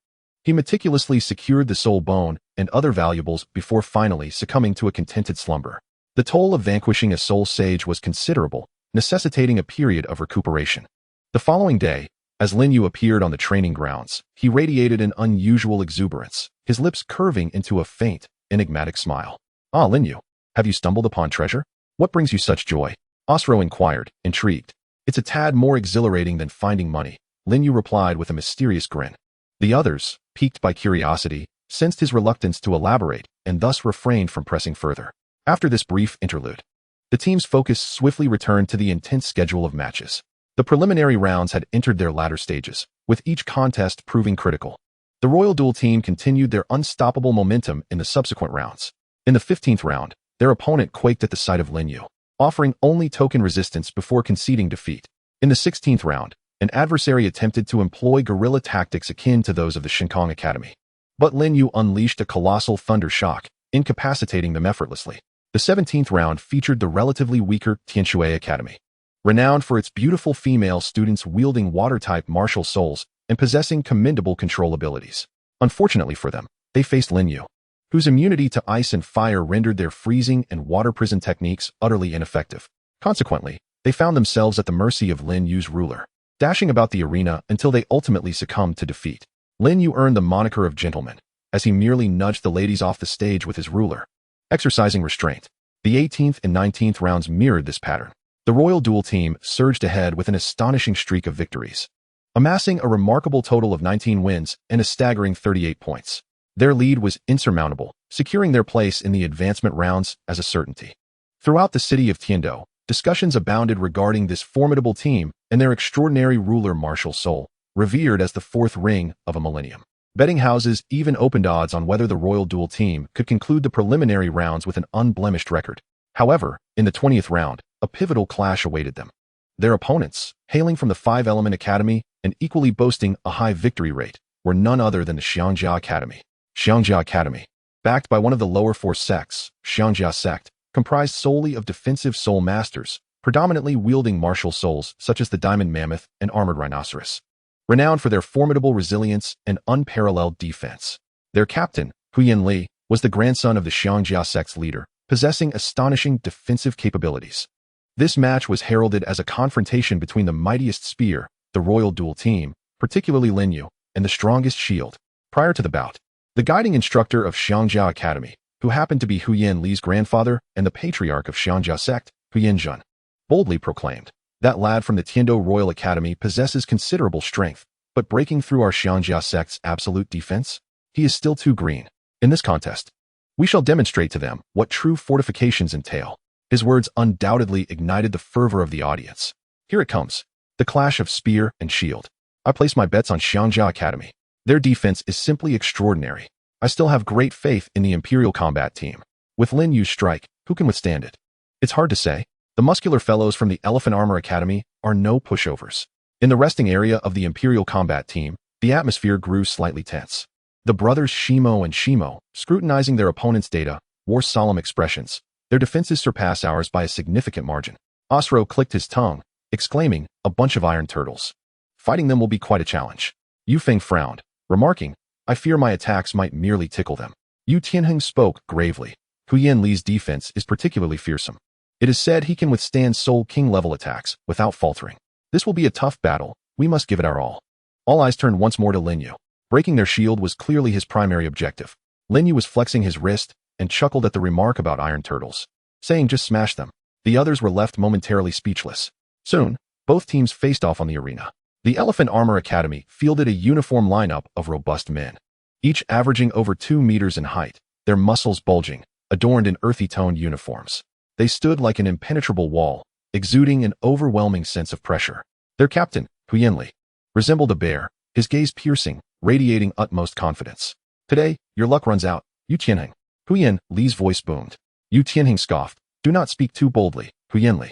He meticulously secured the soul bone and other valuables before finally succumbing to a contented slumber. The toll of vanquishing a soul sage was considerable, necessitating a period of recuperation. The following day, as Lin Yu appeared on the training grounds, he radiated an unusual exuberance, his lips curving into a faint, enigmatic smile. "Ah, Lin Yu, have you stumbled upon treasure? What brings you such joy?" Osro inquired, intrigued. "It's a tad more exhilarating than finding money," Lin Yu replied with a mysterious grin. The others, piqued by curiosity, sensed his reluctance to elaborate and thus refrained from pressing further. After this brief interlude, the team's focus swiftly returned to the intense schedule of matches. The preliminary rounds had entered their latter stages, with each contest proving critical. The Royal Duel team continued their unstoppable momentum in the subsequent rounds. In the 15th round, their opponent quaked at the sight of Lin Yu, offering only token resistance before conceding defeat. In the 16th round, an adversary attempted to employ guerrilla tactics akin to those of the Shinkong Academy. But Lin Yu unleashed a colossal thunder shock, incapacitating them effortlessly. The 17th round featured the relatively weaker Tianshui Academy, renowned for its beautiful female students wielding water-type martial souls and possessing commendable control abilities. Unfortunately for them, they faced Lin Yu, whose immunity to ice and fire rendered their freezing and water prison techniques utterly ineffective. Consequently, they found themselves at the mercy of Lin Yu's ruler, dashing about the arena until they ultimately succumbed to defeat. Lin Yu earned the moniker of gentleman, as he merely nudged the ladies off the stage with his ruler, exercising restraint. The 18th and 19th rounds mirrored this pattern. The Royal Duel team surged ahead with an astonishing streak of victories, amassing a remarkable total of 19 wins and a staggering 38 points. Their lead was insurmountable, securing their place in the advancement rounds as a certainty. Throughout the city of Tiando, discussions abounded regarding this formidable team and their extraordinary ruler Martial Soul, revered as the fourth ring of a millennium. Betting houses even opened odds on whether the Royal Duel team could conclude the preliminary rounds with an unblemished record. However, in the 20th round, a pivotal clash awaited them. Their opponents, hailing from the Five Element Academy and equally boasting a high victory rate, were none other than the Xiangjia Academy. Xiangjia Academy, backed by one of the lower four sects, Xiangjia sect, comprised solely of defensive soul masters, predominantly wielding martial souls such as the Diamond Mammoth and Armored Rhinoceros, renowned for their formidable resilience and unparalleled defense. Their captain, Huyan Li, was the grandson of the Xiangjia sect's leader, possessing astonishing defensive capabilities. This match was heralded as a confrontation between the mightiest spear, the Royal Duel team, particularly Lin Yu, and the strongest shield. Prior to the bout, the guiding instructor of Xiangjia Academy, who happened to be Huyan Li's grandfather and the patriarch of Xiangjia sect, Huyan Jun, boldly proclaimed, "That lad from the Tiando Royal Academy possesses considerable strength, but breaking through our Xiangjia sect's absolute defense, he is still too green. In this contest, we shall demonstrate to them what true fortifications entail." His words undoubtedly ignited the fervor of the audience. Here it comes, the clash of spear and shield. I place my bets on Xiangjia Academy. Their defense is simply extraordinary. I still have great faith in the Imperial Combat team. With Lin Yu's strike, who can withstand it? It's hard to say. The muscular fellows from the Elephant Armor Academy are no pushovers. In the resting area of the Imperial Combat team, the atmosphere grew slightly tense. The brothers Shimo and Shimo, scrutinizing their opponent's data, wore solemn expressions. Their defenses surpass ours by a significant margin. Osro clicked his tongue, exclaiming, "A bunch of iron turtles. Fighting them will be quite a challenge." Yu Feng frowned, remarking, "I fear my attacks might merely tickle them." Yu Tianheng spoke gravely. Huyan Li's defense is particularly fearsome. It is said he can withstand Soul King level attacks without faltering. This will be a tough battle. We must give it our all. All eyes turned once more to Lin Yu. Breaking their shield was clearly his primary objective. Lin Yu was flexing his wrist and chuckled at the remark about iron turtles, saying just smash them. The others were left momentarily speechless. Soon, both teams faced off on the arena. The Elephant Armor Academy fielded a uniform lineup of robust men, each averaging over 2 meters in height, their muscles bulging, adorned in earthy-toned uniforms. They stood like an impenetrable wall, exuding an overwhelming sense of pressure. Their captain, Huyan Li, resembled a bear, his gaze piercing, radiating utmost confidence. "Today, your luck runs out, Yu Tianheng." Huyan Li's voice boomed. Yu Tianheng scoffed. "Do not speak too boldly, Huyan Li."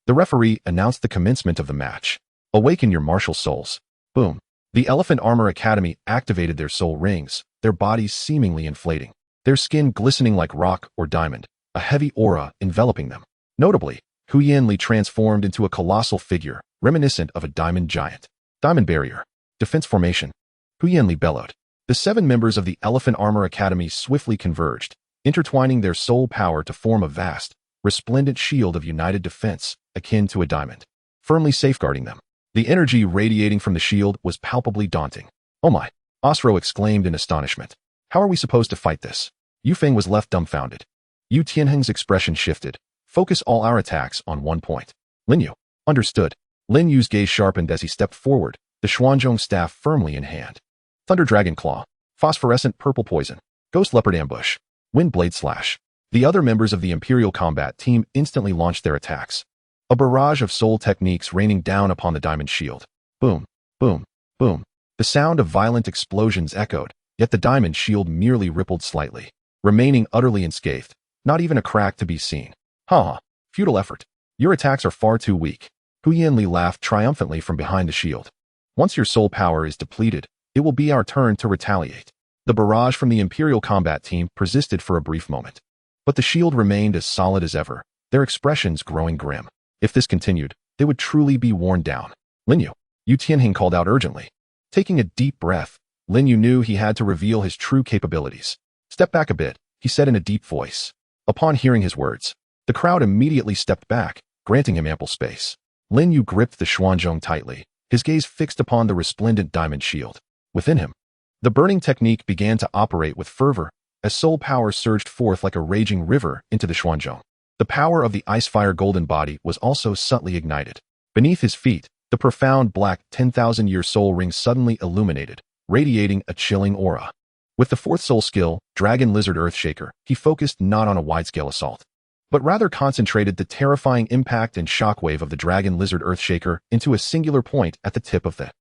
The referee announced the commencement of the match. "Awaken your martial souls." Boom. The Elephant Armor Academy activated their soul rings, their bodies seemingly inflating, their skin glistening like rock or diamond, a heavy aura enveloping them. Notably, Huyan Li transformed into a colossal figure, reminiscent of a diamond giant. Diamond barrier. Defense formation. Huyan Li bellowed. The 7 members of the Elephant Armor Academy swiftly converged, intertwining their soul power to form a vast, resplendent shield of united defense, akin to a diamond, firmly safeguarding them. The energy radiating from the shield was palpably daunting. "Oh my!" Osro exclaimed in astonishment. "How are we supposed to fight this?" Yu Feng was left dumbfounded. Yu Tianheng's expression shifted. "Focus all our attacks on one point." Lin Yu understood. Lin Yu's gaze sharpened as he stepped forward, the Xuanzhong staff firmly in hand. Thunder Dragon Claw, Phosphorescent Purple Poison, Ghost Leopard Ambush, Wind Blade Slash. The other members of the Imperial Combat Team instantly launched their attacks. A barrage of soul techniques raining down upon the diamond shield. Boom, boom, boom. The sound of violent explosions echoed, yet the diamond shield merely rippled slightly, remaining utterly unscathed, not even a crack to be seen. "Ha! Futile effort. Your attacks are far too weak." Hu Yanli laughed triumphantly from behind the shield. "Once your soul power is depleted, it will be our turn to retaliate." The barrage from the Imperial Combat Team persisted for a brief moment, but the shield remained as solid as ever, their expressions growing grim. If this continued, they would truly be worn down. "Lin Yu," Yu Tianheng called out urgently. Taking a deep breath, Lin Yu knew he had to reveal his true capabilities. "Step back a bit," he said in a deep voice. Upon hearing his words, the crowd immediately stepped back, granting him ample space. Lin Yu gripped the Xuanzhong tightly, his gaze fixed upon the resplendent diamond shield. Within him, the burning technique began to operate with fervor as soul power surged forth like a raging river into the Xuanzhong. The power of the Icefire golden body was also subtly ignited. Beneath his feet, the profound black 10,000-year soul ring suddenly illuminated, radiating a chilling aura. With the 4th soul skill, Dragon Lizard Earthshaker, he focused not on a wide-scale assault, but rather concentrated the terrifying impact and shockwave of the Dragon Lizard Earthshaker into a singular point at the tip of the.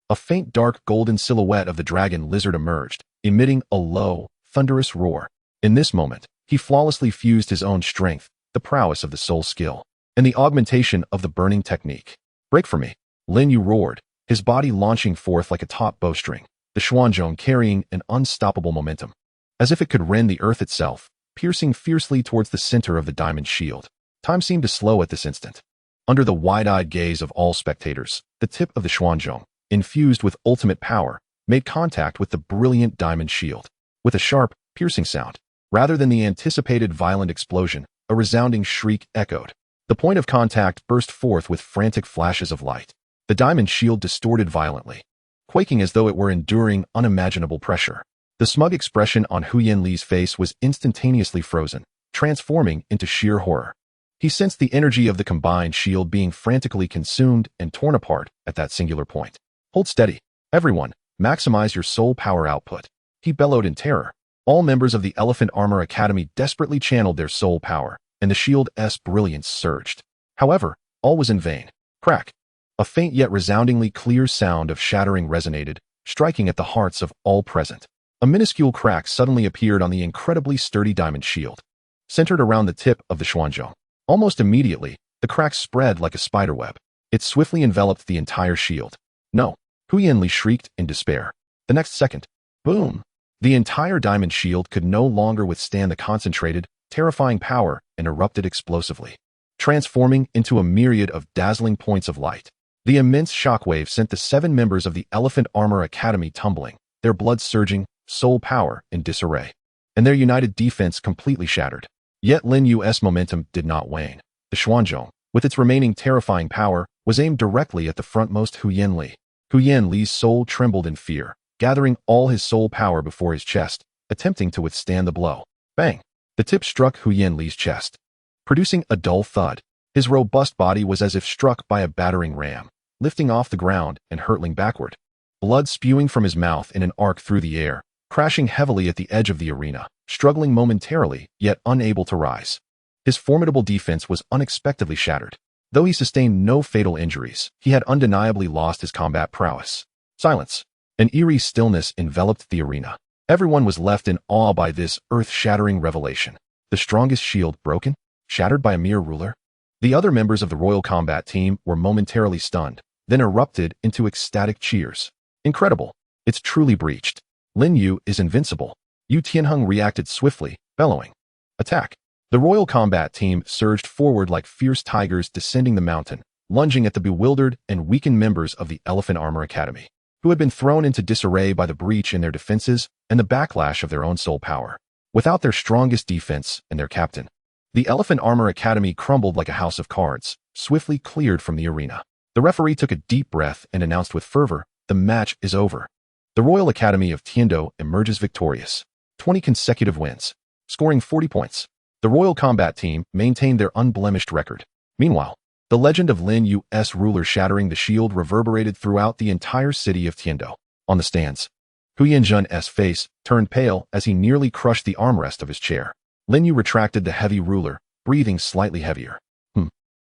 A faint dark golden silhouette of the Dragon Lizard emerged, emitting a low, thunderous roar. In this moment, he flawlessly fused his own strength, the prowess of the soul skill, and the augmentation of the burning technique. "Break for me," Lin Yu roared, his body launching forth like a taut bowstring, the Xuanzhong carrying an unstoppable momentum, as if it could rend the earth itself, piercing fiercely towards the center of the diamond shield. Time seemed to slow at this instant. Under the wide-eyed gaze of all spectators, the tip of the Xuanzhong, infused with ultimate power, made contact with the brilliant diamond shield. With a sharp, piercing sound, rather than the anticipated violent explosion, a resounding shriek echoed. The point of contact burst forth with frantic flashes of light. The diamond shield distorted violently, quaking as though it were enduring unimaginable pressure. The smug expression on Hu Yanli's face was instantaneously frozen, transforming into sheer horror. He sensed the energy of the combined shield being frantically consumed and torn apart at that singular point. "Hold steady. Everyone, maximize your soul power output," he bellowed in terror. All members of the Elephant Armor Academy desperately channeled their soul power, and the shield's brilliance surged. However, all was in vain. Crack! A faint yet resoundingly clear sound of shattering resonated, striking at the hearts of all present. A minuscule crack suddenly appeared on the incredibly sturdy diamond shield, centered around the tip of the Xuanzhong. Almost immediately, the crack spread like a spiderweb. It swiftly enveloped the entire shield. "No!" Hu Yanli shrieked in despair. The next second, boom! The entire diamond shield could no longer withstand the concentrated, terrifying power and erupted explosively, transforming into a myriad of dazzling points of light. The immense shockwave sent the 7 members of the Elephant Armor Academy tumbling, their blood surging, soul power in disarray, and their united defense completely shattered. Yet Lin Yu's momentum did not wane. The Xuanzhong, with its remaining terrifying power, was aimed directly at the frontmost Hu Yanli. Hu Yanli's soul trembled in fear, gathering all his soul power before his chest, attempting to withstand the blow. Bang! The tip struck Hu Yanli's chest, producing a dull thud. His robust body was as if struck by a battering ram, lifting off the ground and hurtling backward. Blood spewing from his mouth in an arc through the air, crashing heavily at the edge of the arena, struggling momentarily, yet unable to rise. His formidable defense was unexpectedly shattered. Though he sustained no fatal injuries, he had undeniably lost his combat prowess. Silence. An eerie stillness enveloped the arena. Everyone was left in awe by this earth-shattering revelation. The strongest shield broken? Shattered by a mere ruler? The other members of the Royal Combat Team were momentarily stunned, then erupted into ecstatic cheers. Incredible. It's truly breached. Lin Yu is invincible. Yu Tianheng reacted swiftly, bellowing. Attack. The Royal Combat Team surged forward like fierce tigers descending the mountain, lunging at the bewildered and weakened members of the Elephant Armor Academy. who had been thrown into disarray by the breach in their defenses and the backlash of their own soul power. Without their strongest defense and their captain, the Elephant Armor Academy crumbled like a house of cards, swiftly cleared from the arena. The referee took a deep breath and announced with fervor, "The match is over." The Royal Academy of Tiando emerges victorious. 20 consecutive wins, scoring 40 points. The Royal Combat Team maintained their unblemished record. Meanwhile, the legend of Lin Yu's ruler shattering the shield reverberated throughout the entire city of Tiando. On the stands, Hu Yanzhen's face turned pale as he nearly crushed the armrest of his chair. Lin Yu retracted the heavy ruler, breathing slightly heavier.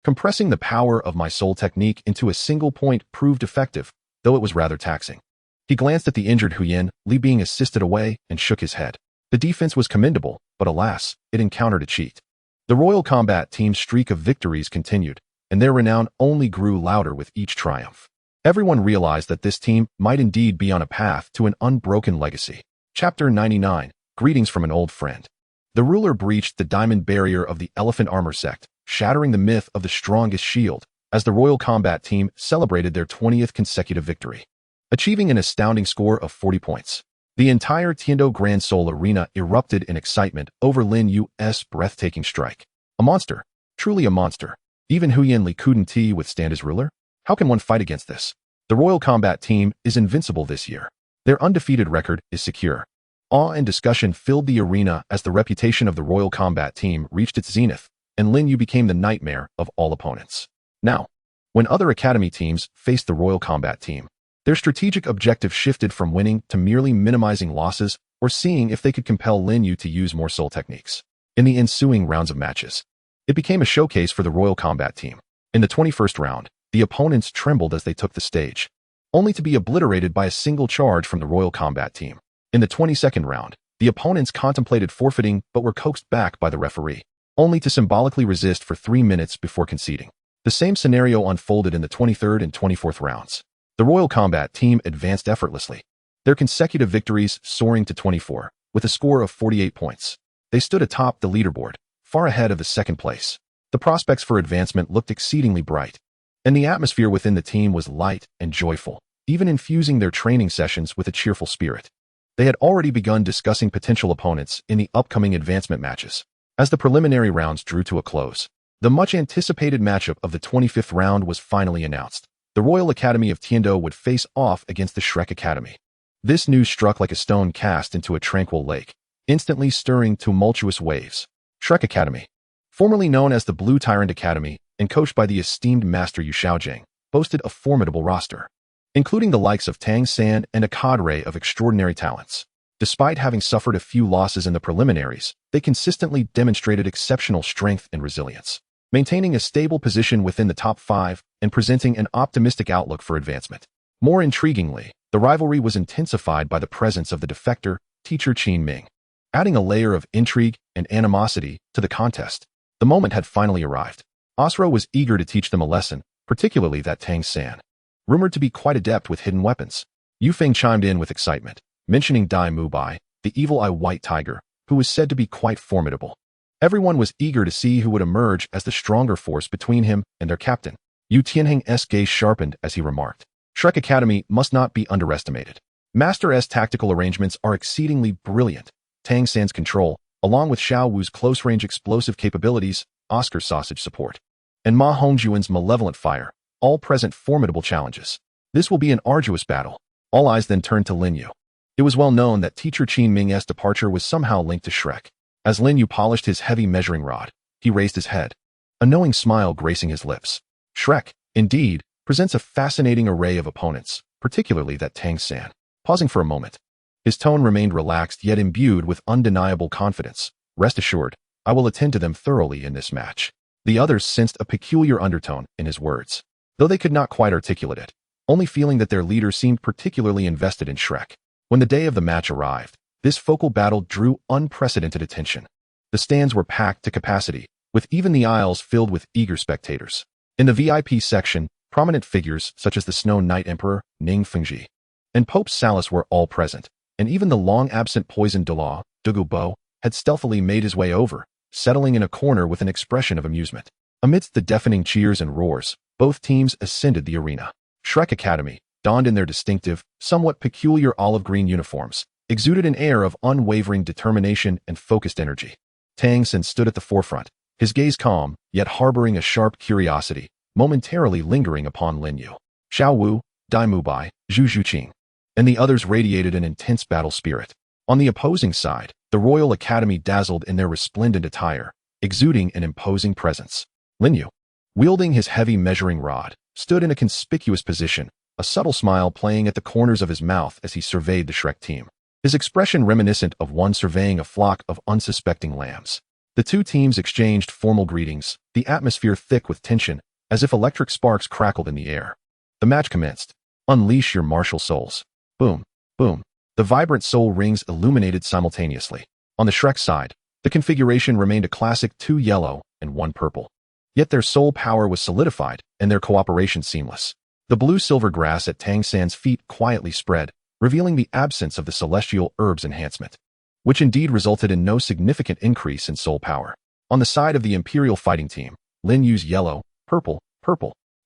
Compressing the power of my soul technique into a single point proved effective, though it was rather taxing. He glanced at the injured Huyan, Li being assisted away, and shook his head. The defense was commendable, but alas, it encountered a cheat. The Royal Combat Team's streak of victories continued, and their renown only grew louder with each triumph. Everyone realized that this team might indeed be on a path to an unbroken legacy. Chapter 99, Greetings from an Old Friend. The ruler breached the diamond barrier of the Elephant Armor sect, shattering the myth of the strongest shield, as the Royal Combat Team celebrated their 20th consecutive victory, achieving an astounding score of 40 points. The entire Tiando Grand Soul Arena erupted in excitement over Lin Yu's breathtaking strike. A monster, truly a monster. Even Huyan Li couldn't withstand his ruler? How can one fight against this? The Royal Combat Team is invincible this year. Their undefeated record is secure. Awe and discussion filled the arena as the reputation of the Royal Combat Team reached its zenith, and Lin Yu became the nightmare of all opponents. Now, when other academy teams faced the Royal Combat Team, their strategic objective shifted from winning to merely minimizing losses or seeing if they could compel Lin Yu to use more soul techniques. In the ensuing rounds of matches, it became a showcase for the Royal Combat Team. In the 21st round, the opponents trembled as they took the stage, only to be obliterated by a single charge from the Royal Combat Team. In the 22nd round, the opponents contemplated forfeiting but were coaxed back by the referee, only to symbolically resist for 3 minutes before conceding. The same scenario unfolded in the 23rd and 24th rounds. The Royal Combat Team advanced effortlessly, their consecutive victories soaring to 24, with a score of 48 points. They stood atop the leaderboard, far ahead of the second place. The prospects for advancement looked exceedingly bright, and the atmosphere within the team was light and joyful, even infusing their training sessions with a cheerful spirit. They had already begun discussing potential opponents in the upcoming advancement matches. As the preliminary rounds drew to a close, the much-anticipated matchup of the 25th round was finally announced. The Royal Academy of Tiando would face off against the Shrek Academy. This news struck like a stone cast into a tranquil lake, instantly stirring tumultuous waves. Shrek Academy, formerly known as the Blue Tyrant Academy and coached by the esteemed Master Yu Shaojing, boasted a formidable roster, including the likes of Tang San and a cadre of extraordinary talents. Despite having suffered a few losses in the preliminaries, they consistently demonstrated exceptional strength and resilience, maintaining a stable position within the top 5 and presenting an optimistic outlook for advancement. More intriguingly, the rivalry was intensified by the presence of the defector, Teacher Qin Ming, adding a layer of intrigue and animosity to the contest. The moment had finally arrived. Osro was eager to teach them a lesson, particularly that Tang San, rumored to be quite adept with hidden weapons. Yu Feng chimed in with excitement, mentioning Dai Mubai, the evil-eye white tiger, who was said to be quite formidable. Everyone was eager to see who would emerge as the stronger force between him and their captain. Yu Tianheng's gaze sharpened as he remarked, Shrek Academy must not be underestimated. Master S tactical arrangements are exceedingly brilliant. Tang San's control, along with Xiao Wu's close-range explosive capabilities, Oscar's sausage support, and Ma Hongjuan's malevolent fire, all present formidable challenges. This will be an arduous battle. All eyes then turned to Lin Yu. It was well known that Teacher Qin Ming's departure was somehow linked to Shrek. As Lin Yu polished his heavy measuring rod, he raised his head, a knowing smile gracing his lips. Shrek, indeed, presents a fascinating array of opponents, particularly that Tang San. Pausing for a moment, his tone remained relaxed yet imbued with undeniable confidence. Rest assured, I will attend to them thoroughly in this match. The others sensed a peculiar undertone in his words, though they could not quite articulate it, only feeling that their leader seemed particularly invested in Shrek. When the day of the match arrived, this focal battle drew unprecedented attention. The stands were packed to capacity, with even the aisles filled with eager spectators. In the VIP section, prominent figures such as the Snow Knight Emperor, Lin Feng, and Pope Salus were all present, and even the long-absent Poison Douluo Dalu had stealthily made his way over, settling in a corner with an expression of amusement. Amidst the deafening cheers and roars, both teams ascended the arena. Shrek Academy, donned in their distinctive, somewhat peculiar olive green uniforms, exuded an air of unwavering determination and focused energy. Tang San stood at the forefront, his gaze calm, yet harboring a sharp curiosity, momentarily lingering upon Lin Yu. Xiao Wu, Dai Mubai, Zhu Zhuqing, and the others radiated an intense battle spirit. On the opposing side, the Royal Academy dazzled in their resplendent attire, exuding an imposing presence. Lin Yu, wielding his heavy measuring rod, stood in a conspicuous position, a subtle smile playing at the corners of his mouth as he surveyed the Shrek team. His expression reminiscent of one surveying a flock of unsuspecting lambs. The two teams exchanged formal greetings, the atmosphere thick with tension, as if electric sparks crackled in the air. The match commenced. Unleash your martial souls. Boom, boom. The vibrant soul rings illuminated simultaneously. On the Shrek side, the configuration remained a classic 2 yellow and 1 purple. Yet their soul power was solidified and their cooperation seamless. The blue-silver grass at Tang San's feet quietly spread, revealing the absence of the celestial herbs enhancement, which indeed resulted in no significant increase in soul power. On the side of the Imperial fighting team, Lin Yu's yellow, purple,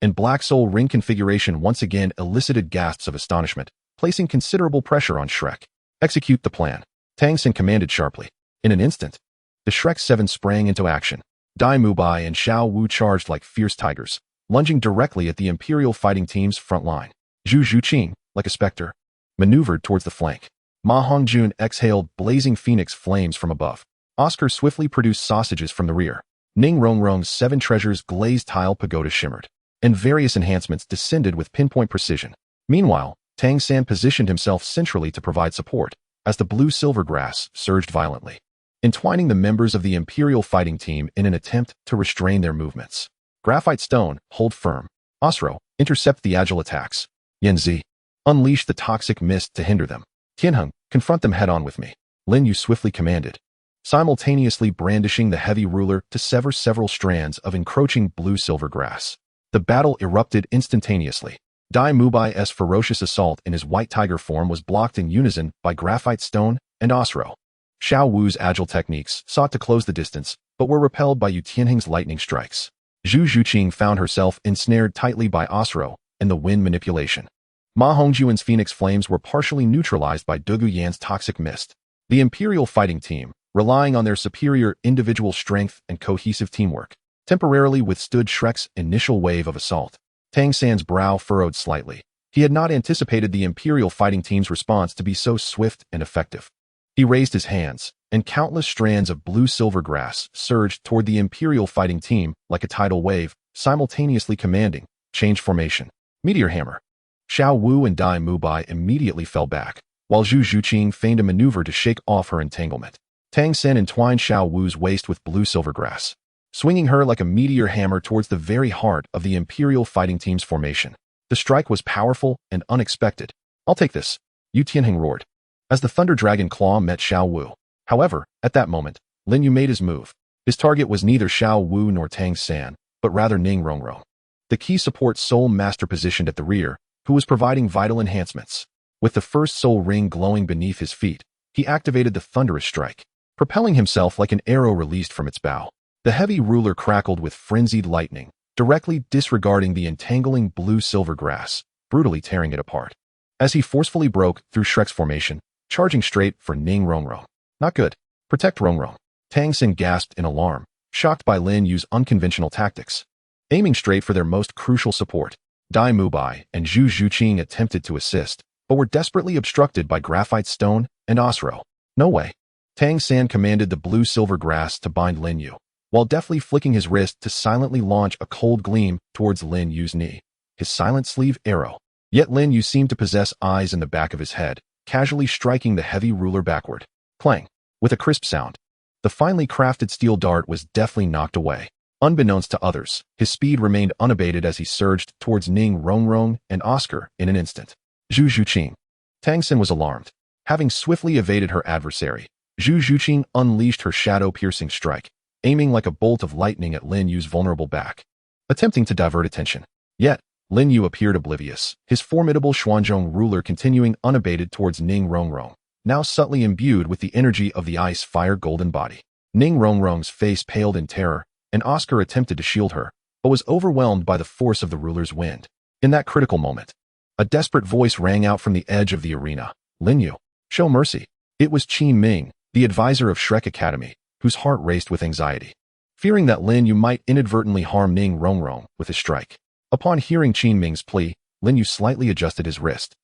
and black soul ring configuration once again elicited gasps of astonishment, placing considerable pressure on Shrek. Execute the plan, Tang San commanded sharply. In an instant, the Shrek 7 sprang into action. Dai Mubai and Xiao Wu charged like fierce tigers, lunging directly at the Imperial fighting team's front line. Zhu Zhuqing, like a specter, maneuvered towards the flank. Ma Hongjun exhaled blazing phoenix flames from above. Oscar swiftly produced sausages from the rear. Ning Rongrong's 7 treasures glazed tile pagoda shimmered, and various enhancements descended with pinpoint precision. Meanwhile, Tang San positioned himself centrally to provide support, as the blue-silver grass surged violently, entwining the members of the Imperial fighting team in an attempt to restrain their movements. Graphite Stone, hold firm. Osro, intercept the agile attacks. Yanzi, unleash the toxic mist to hinder them. Tianheng, confront them head-on with me. Lin Yu swiftly commanded, simultaneously brandishing the heavy ruler to sever several strands of encroaching blue-silver grass. The battle erupted instantaneously. Dai Mubai's ferocious assault in his white tiger form was blocked in unison by Graphite Stone and Osro. Xiao Wu's agile techniques sought to close the distance, but were repelled by Yu Tianheng's lightning strikes. Zhu Zhuqing found herself ensnared tightly by Osro and the wind manipulation. Ma Hongjuan's phoenix flames were partially neutralized by Dugu Yan's toxic mist. The Imperial fighting team, relying on their superior individual strength and cohesive teamwork, temporarily withstood Shrek's initial wave of assault. Tang San's brow furrowed slightly. He had not anticipated the Imperial fighting team's response to be so swift and effective. He raised his hands, and countless strands of blue-silver grass surged toward the Imperial fighting team like a tidal wave, simultaneously commanding, change formation. Meteor Hammer. Xiao Wu and Dai Mubai immediately fell back, while Zhu Zhuqing feigned a maneuver to shake off her entanglement. Tang San entwined Xiao Wu's waist with blue-silver grass, swinging her like a meteor hammer towards the very heart of the Imperial fighting team's formation. The strike was powerful and unexpected. I'll take this, Yu Tianheng roared, as the Thunder Dragon Claw met Xiao Wu. However, at that moment, Lin Yu made his move. His target was neither Xiao Wu nor Tang San, but rather Ning Rongrong, the key support soul master positioned at the rear, who was providing vital enhancements. With the first soul ring glowing beneath his feet, he activated the thunderous strike, propelling himself like an arrow released from its bow. The heavy ruler crackled with frenzied lightning, directly disregarding the entangling blue-silver grass, brutally tearing it apart. As he forcefully broke through Shrek's formation, charging straight for Ning Rongrong. Not good. Protect Rongrong. Tang San gasped in alarm, shocked by Lin Yu's unconventional tactics. Aiming straight for their most crucial support, Dai Mubai and Zhu Zhuqing attempted to assist, but were desperately obstructed by Graphite Stone and Osro. No way. Tang San commanded the blue-silver grass to bind Lin Yu, while deftly flicking his wrist to silently launch a cold gleam towards Lin Yu's knee, his silent sleeve arrow. Yet Lin Yu seemed to possess eyes in the back of his head, casually striking the heavy ruler backward. Clang! With a crisp sound, the finely crafted steel dart was deftly knocked away. Unbeknownst to others, his speed remained unabated as he surged towards Ning Rongrong and Oscar in an instant. Zhu Zhuqing. Tang San was alarmed. Having swiftly evaded her adversary, Zhu Zhuqing unleashed her shadow-piercing strike, aiming like a bolt of lightning at Lin Yu's vulnerable back, attempting to divert attention. Yet, Lin Yu appeared oblivious, his formidable Xuanzhong ruler continuing unabated towards Ning Rongrong, now subtly imbued with the energy of the ice-fire golden body. Ning Rongrong's face paled in terror, and Oscar attempted to shield her, but was overwhelmed by the force of the ruler's wind. In that critical moment, A desperate voice rang out from the edge of the arena. Lin Yu, show mercy. It was Qin Ming, the advisor of Shrek Academy, whose heart raced with anxiety, fearing that Lin Yu might inadvertently harm Ning Rongrong with his strike. Upon hearing Qin Ming's plea, Lin Yu slightly adjusted his wrist.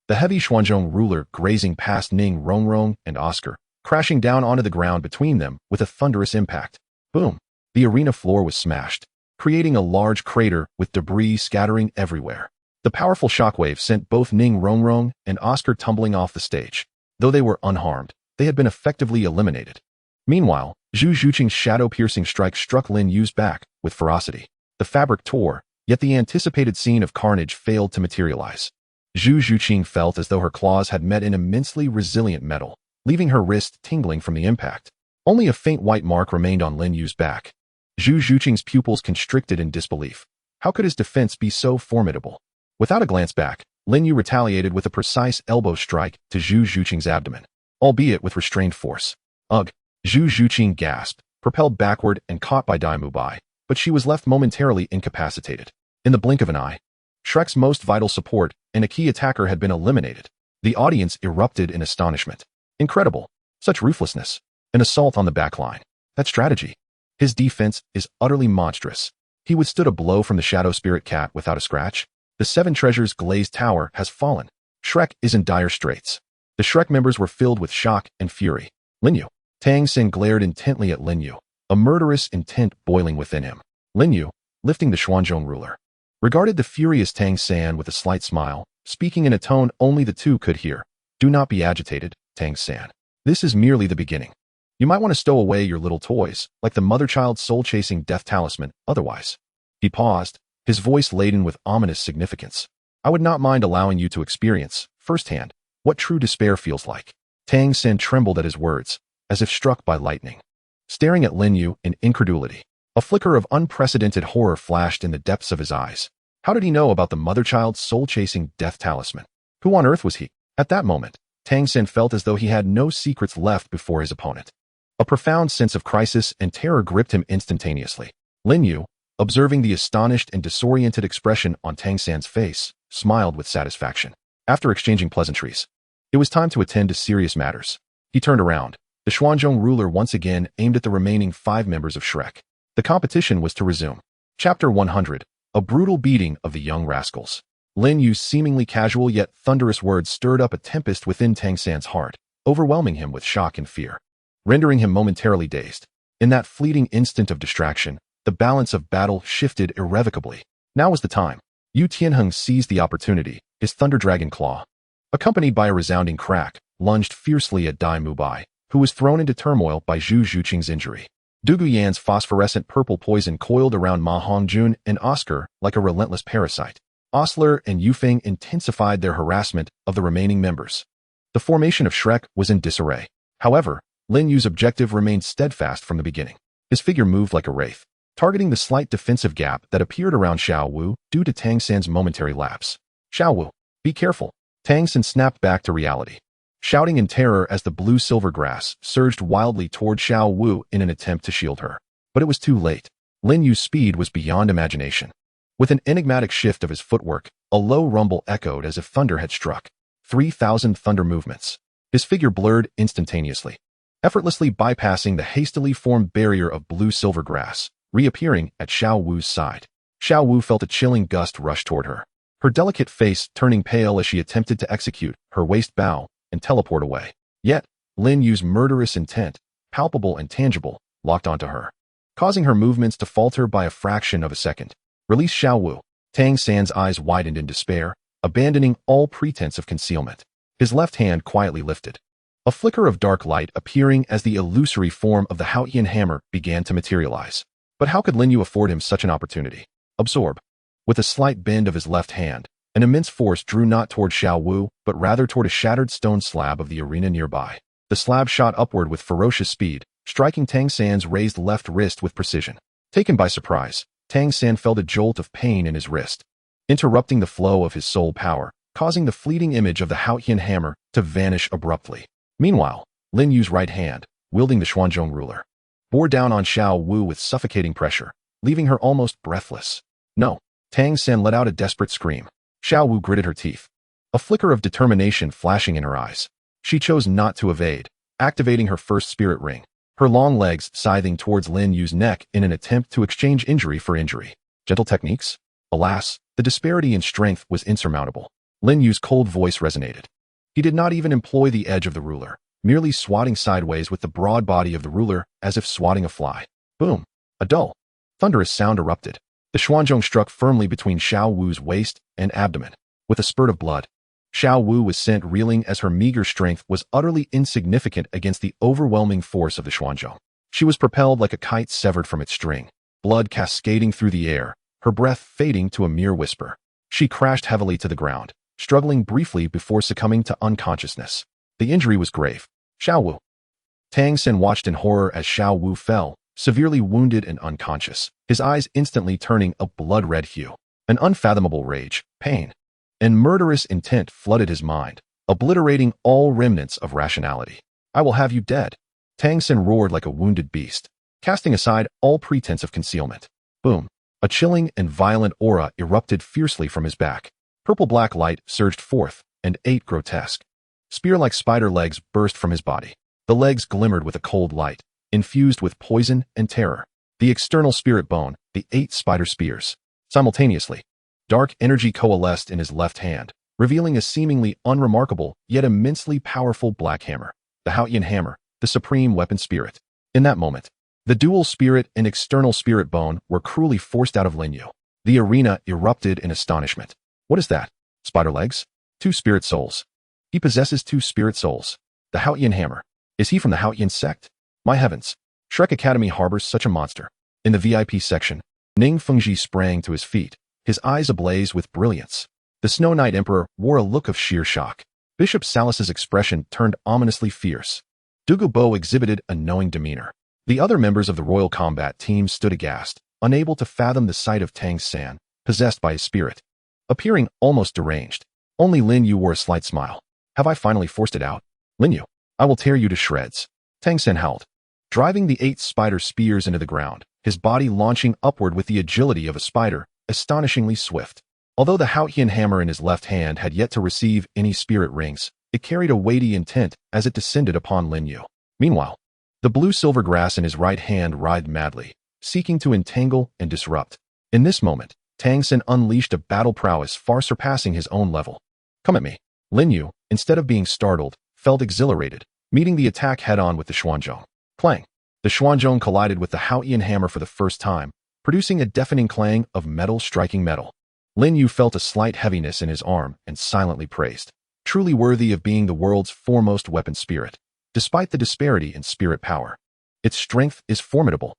The heavy Xuanzhong ruler grazing past Ning Rongrong and Oscar, crashing down onto the ground between them with a thunderous impact. Boom! The arena floor was smashed, creating a large crater with debris scattering everywhere. The powerful shockwave sent both Ning Rongrong and Oscar tumbling off the stage. Though they were unharmed, they had been effectively eliminated. Meanwhile, Zhu Zhuqing's shadow-piercing strike struck Lin Yu's back with ferocity. The fabric tore, yet the anticipated scene of carnage failed to materialize. Zhu Zhuqing felt as though her claws had met an immensely resilient metal, leaving her wrist tingling from the impact. Only a faint white mark remained on Lin Yu's back. Zhu Zhuqing's pupils constricted in disbelief. How could his defense be so formidable? Without a glance back, Lin Yu retaliated with a precise elbow strike to Zhu Zhuqing's abdomen, albeit with restrained force. Ugh! Zhu Zhuqing gasped, propelled backward and caught by Dai Mubai, but she was left momentarily incapacitated. In the blink of an eye, Shrek's most vital support and a key attacker had been eliminated. The audience erupted in astonishment. Incredible! Such ruthlessness. An assault on the backline. That strategy. His defense is utterly monstrous. He withstood a blow from the Shadow Spirit Cat without a scratch. The Seven Treasures glazed tower has fallen. Shrek is in dire straits. The Shrek members were filled with shock and fury. Lin Yu. Tang San glared intently at Lin Yu, a murderous intent boiling within him. Lin Yu, lifting the Xuanzhong ruler, regarded the furious Tang San with a slight smile, speaking in a tone only the two could hear. Do not be agitated, Tang San. This is merely the beginning. You might want to stow away your little toys, like the mother-child soul-chasing death talisman, otherwise. He paused, his voice laden with ominous significance. I would not mind allowing you to experience, firsthand, what true despair feels like. Tang San trembled at his words, as if struck by lightning. Staring at Lin Yu in incredulity, a flicker of unprecedented horror flashed in the depths of his eyes. How did he know about the mother-child soul-chasing death talisman? Who on earth was he? At that moment, Tang San felt as though he had no secrets left before his opponent. A profound sense of crisis and terror gripped him instantaneously. Lin Yu, observing the astonished and disoriented expression on Tang San's face, smiled with satisfaction. After exchanging pleasantries, it was time to attend to serious matters. He turned around. The Xuanzhong ruler once again aimed at the remaining 5 members of Shrek. The competition was to resume. Chapter 100, A Brutal Beating of the Young Rascals. Lin Yu's seemingly casual yet thunderous words stirred up a tempest within Tang San's heart, overwhelming him with shock and fear, rendering him momentarily dazed. In that fleeting instant of distraction, the balance of battle shifted irrevocably. Now was the time. Yu Tianheng seized the opportunity, his Thunder Dragon Claw, accompanied by a resounding crack, lunged fiercely at Dai Mubai, who was thrown into turmoil by Zhu Zhuqing's injury. Du Guyan's phosphorescent purple poison coiled around Ma Hongjun and Oscar like a relentless parasite. Osler and Yu Feng intensified their harassment of the remaining members. The formation of Shrek was in disarray. However, Lin Yu's objective remained steadfast from the beginning. His figure moved like a wraith, targeting the slight defensive gap that appeared around Xiao Wu due to Tang San's momentary lapse. Xiao Wu, be careful. Tang San snapped back to reality, shouting in terror as the blue-silver grass surged wildly toward Xiao Wu in an attempt to shield her. But it was too late. Lin Yu's speed was beyond imagination. With an enigmatic shift of his footwork, a low rumble echoed as if thunder had struck. 3,000 thunder movements. His figure blurred instantaneously, effortlessly bypassing the hastily formed barrier of blue-silver grass, reappearing at Xiao Wu's side. Xiao Wu felt a chilling gust rush toward her, her delicate face turning pale as she attempted to execute her waist bow and teleport away. Yet, Lin Yu's murderous intent, palpable and tangible, locked onto her, causing her movements to falter by a fraction of a second. Release Xiao Wu. Tang San's eyes widened in despair, abandoning all pretense of concealment. His left hand quietly lifted, a flicker of dark light appearing as the illusory form of the Haotian hammer began to materialize. But how could Lin Yu afford him such an opportunity? Absorb. With a slight bend of his left hand, an immense force drew not toward Xiao Wu, but rather toward a shattered stone slab of the arena nearby. The slab shot upward with ferocious speed, striking Tang San's raised left wrist with precision. Taken by surprise, Tang San felt a jolt of pain in his wrist, interrupting the flow of his soul power, causing the fleeting image of the Haotian hammer to vanish abruptly. Meanwhile, Lin Yu's right hand, wielding the Xuanzhong ruler, bore down on Xiao Wu with suffocating pressure, leaving her almost breathless. No! Tang San let out a desperate scream. Xiao Wu gritted her teeth, a flicker of determination flashing in her eyes. She chose not to evade, activating her first spirit ring, her long legs scything towards Lin Yu's neck in an attempt to exchange injury for injury. Gentle techniques? Alas, the disparity in strength was insurmountable. Lin Yu's cold voice resonated. He did not even employ the edge of the ruler, merely swatting sideways with the broad body of the ruler as if swatting a fly. Boom! A dull, thunderous sound erupted. The Xuanzhong struck firmly between Xiao Wu's waist and abdomen. With a spurt of blood, Xiao Wu was sent reeling as her meager strength was utterly insignificant against the overwhelming force of the Xuanzhong. She was propelled like a kite severed from its string, blood cascading through the air, her breath fading to a mere whisper. She crashed heavily to the ground, struggling briefly before succumbing to unconsciousness. The injury was grave. Xiao Wu. Tang San watched in horror as Xiao Wu fell, severely wounded and unconscious, his eyes instantly turning a blood-red hue. An unfathomable rage, pain, and murderous intent flooded his mind, obliterating all remnants of rationality. I will have you dead. Tang San roared like a wounded beast, casting aside all pretense of concealment. Boom. A chilling and violent aura erupted fiercely from his back. Purple-black light surged forth, and 8 grotesque, spear-like spider legs burst from his body. The legs glimmered with a cold light, infused with poison and terror. The external spirit bone, the 8 spider spears. Simultaneously, dark energy coalesced in his left hand, revealing a seemingly unremarkable yet immensely powerful black hammer. The Haotian hammer, the supreme weapon spirit. In that moment, the dual spirit and external spirit bone were cruelly forced out of Lin Yu. The arena erupted in astonishment. What is that? Spider legs? 2 spirit souls. He possesses 2 spirit souls. The Haotian hammer. Is he from the Haotian sect? My heavens. Shrek Academy harbors such a monster. In the VIP section, Ning Fengji sprang to his feet, his eyes ablaze with brilliance. The Snow Knight Emperor wore a look of sheer shock. Bishop Salus's expression turned ominously fierce. Douluo Dalu exhibited a knowing demeanor. The other members of the royal combat team stood aghast, unable to fathom the sight of Tang San, possessed by his spirit. Appearing almost deranged, only Lin Yu wore a slight smile. Have I finally forced it out? Lin Yu, I will tear you to shreds. Tang San howled, driving the 8 spider spears into the ground, his body launching upward with the agility of a spider, astonishingly swift. Although the Haotian hammer in his left hand had yet to receive any spirit rings, it carried a weighty intent as it descended upon Lin Yu. Meanwhile, the blue-silver grass in his right hand writhed madly, seeking to entangle and disrupt. In this moment, Tang San unleashed a battle prowess far surpassing his own level. Come at me. Lin Yu, instead of being startled, felt exhilarated, meeting the attack head-on with the Xuanzhong. Clang! The Xuanzhong collided with the Haotian hammer for the first time, producing a deafening clang of metal striking metal. Lin Yu felt a slight heaviness in his arm and silently praised. Truly worthy of being the world's foremost weapon spirit, despite the disparity in spirit power. Its strength is formidable,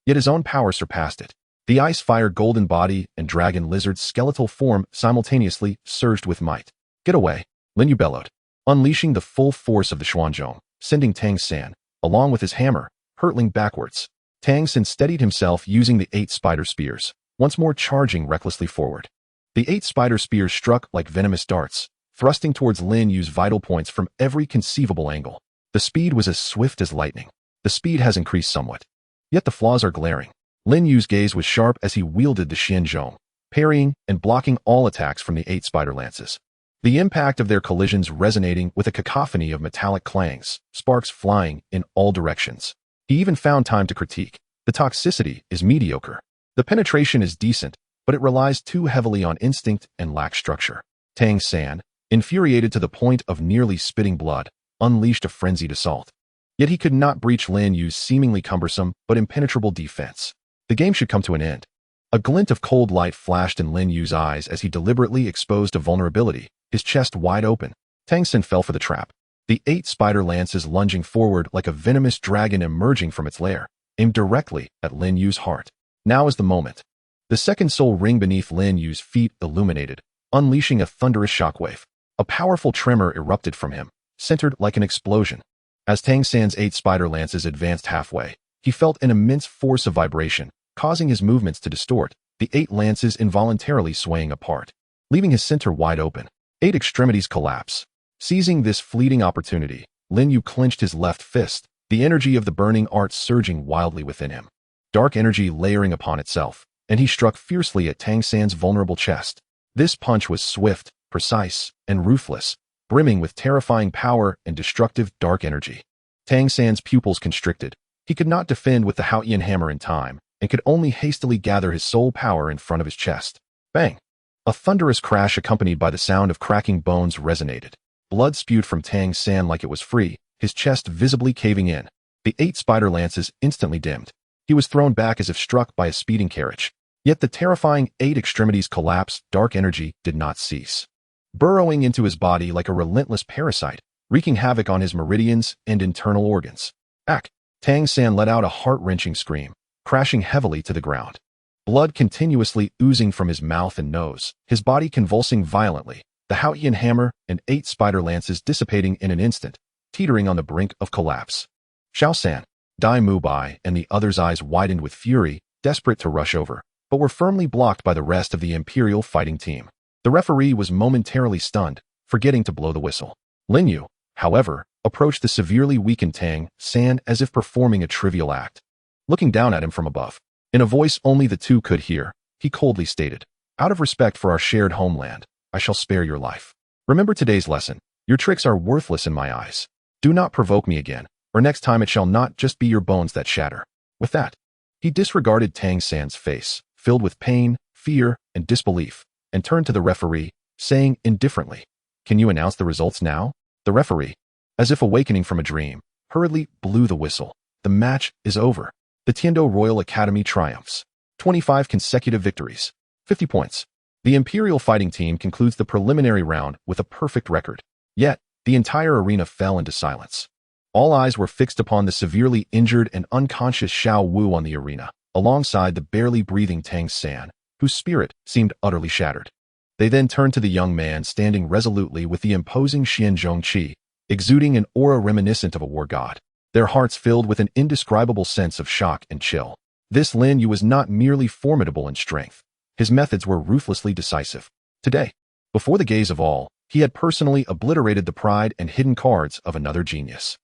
yet his own power surpassed it. The ice-fire golden body and dragon lizard skeletal form simultaneously surged with might. Get away, Lin Yu bellowed, unleashing the full force of the Xuanzhong, sending Tang San, along with his hammer, hurtling backwards. Tang San steadied himself using the 8 spider spears, once more charging recklessly forward. The 8 spider spears struck like venomous darts, thrusting towards Lin Yu's vital points from every conceivable angle. The speed was as swift as lightning. The speed has increased somewhat, yet the flaws are glaring. Lin Yu's gaze was sharp as he wielded the Xianzhong, parrying and blocking all attacks from the 8 spider lances. The impact of their collisions resonating with a cacophony of metallic clangs, sparks flying in all directions. He even found time to critique. The toxicity is mediocre. The penetration is decent, but it relies too heavily on instinct and lacks structure. Tang San, infuriated to the point of nearly spitting blood, unleashed a frenzied assault. Yet he could not breach Lin Yu's seemingly cumbersome but impenetrable defense. The game should come to an end. A glint of cold light flashed in Lin Yu's eyes as he deliberately exposed a vulnerability, his chest wide open. Tang San fell for the trap. The 8 spider lances lunging forward like a venomous dragon emerging from its lair, aimed directly at Lin Yu's heart. Now is the moment. The second soul ring beneath Lin Yu's feet illuminated, unleashing a thunderous shockwave. A powerful tremor erupted from him, centered like an explosion. As Tang San's 8 spider lances advanced halfway, he felt an immense force of vibration, causing his movements to distort, the 8 lances involuntarily swaying apart, leaving his center wide open. 8 extremities collapse. Seizing this fleeting opportunity, Lin Yu clenched his left fist, the energy of the burning art surging wildly within him. Dark energy layering upon itself, and he struck fiercely at Tang San's vulnerable chest. This punch was swift, precise, and ruthless, brimming with terrifying power and destructive dark energy. Tang San's pupils constricted. He could not defend with the Haotian hammer in time, and could only hastily gather his soul power in front of his chest. Bang! A thunderous crash accompanied by the sound of cracking bones resonated. Blood spewed from Tang San like it was free, his chest visibly caving in. The 8 spider lances instantly dimmed. He was thrown back as if struck by a speeding carriage. Yet the terrifying 8 extremities collapse, dark energy did not cease. Burrowing into his body like a relentless parasite, wreaking havoc on his meridians and internal organs. Ack! Tang San let out a heart-wrenching scream, crashing heavily to the ground. Blood continuously oozing from his mouth and nose, his body convulsing violently, the Haotian hammer and 8 spider lances dissipating in an instant, teetering on the brink of collapse. Xiao San, Dai Mubai, and the others' eyes widened with fury, desperate to rush over, but were firmly blocked by the rest of the Imperial fighting team. The referee was momentarily stunned, forgetting to blow the whistle. Lin Yu, however, approached the severely weakened Tang San as if performing a trivial act. Looking down at him from above, in a voice only the two could hear, he coldly stated, "Out of respect for our shared homeland, I shall spare your life. Remember today's lesson. Your tricks are worthless in my eyes. Do not provoke me again, or next time it shall not just be your bones that shatter." With that, he disregarded Tang San's face, filled with pain, fear, and disbelief, and turned to the referee, saying indifferently, "Can you announce the results now?" The referee, as if awakening from a dream, hurriedly blew the whistle. "The match is over. The Tiando Royal Academy triumphs. 25 consecutive victories. 50 points. The Imperial fighting team concludes the preliminary round with a perfect record. Yet, the entire arena fell into silence. All eyes were fixed upon the severely injured and unconscious Xiao Wu on the arena, alongside the barely breathing Tang San, whose spirit seemed utterly shattered. They then turned to the young man standing resolutely with the imposing Xian Zhongqi, exuding an aura reminiscent of a war god, their hearts filled with an indescribable sense of shock and chill. This Lin Yu was not merely formidable in strength. His methods were ruthlessly decisive. Today, before the gaze of all, he had personally obliterated the pride and hidden cards of another genius.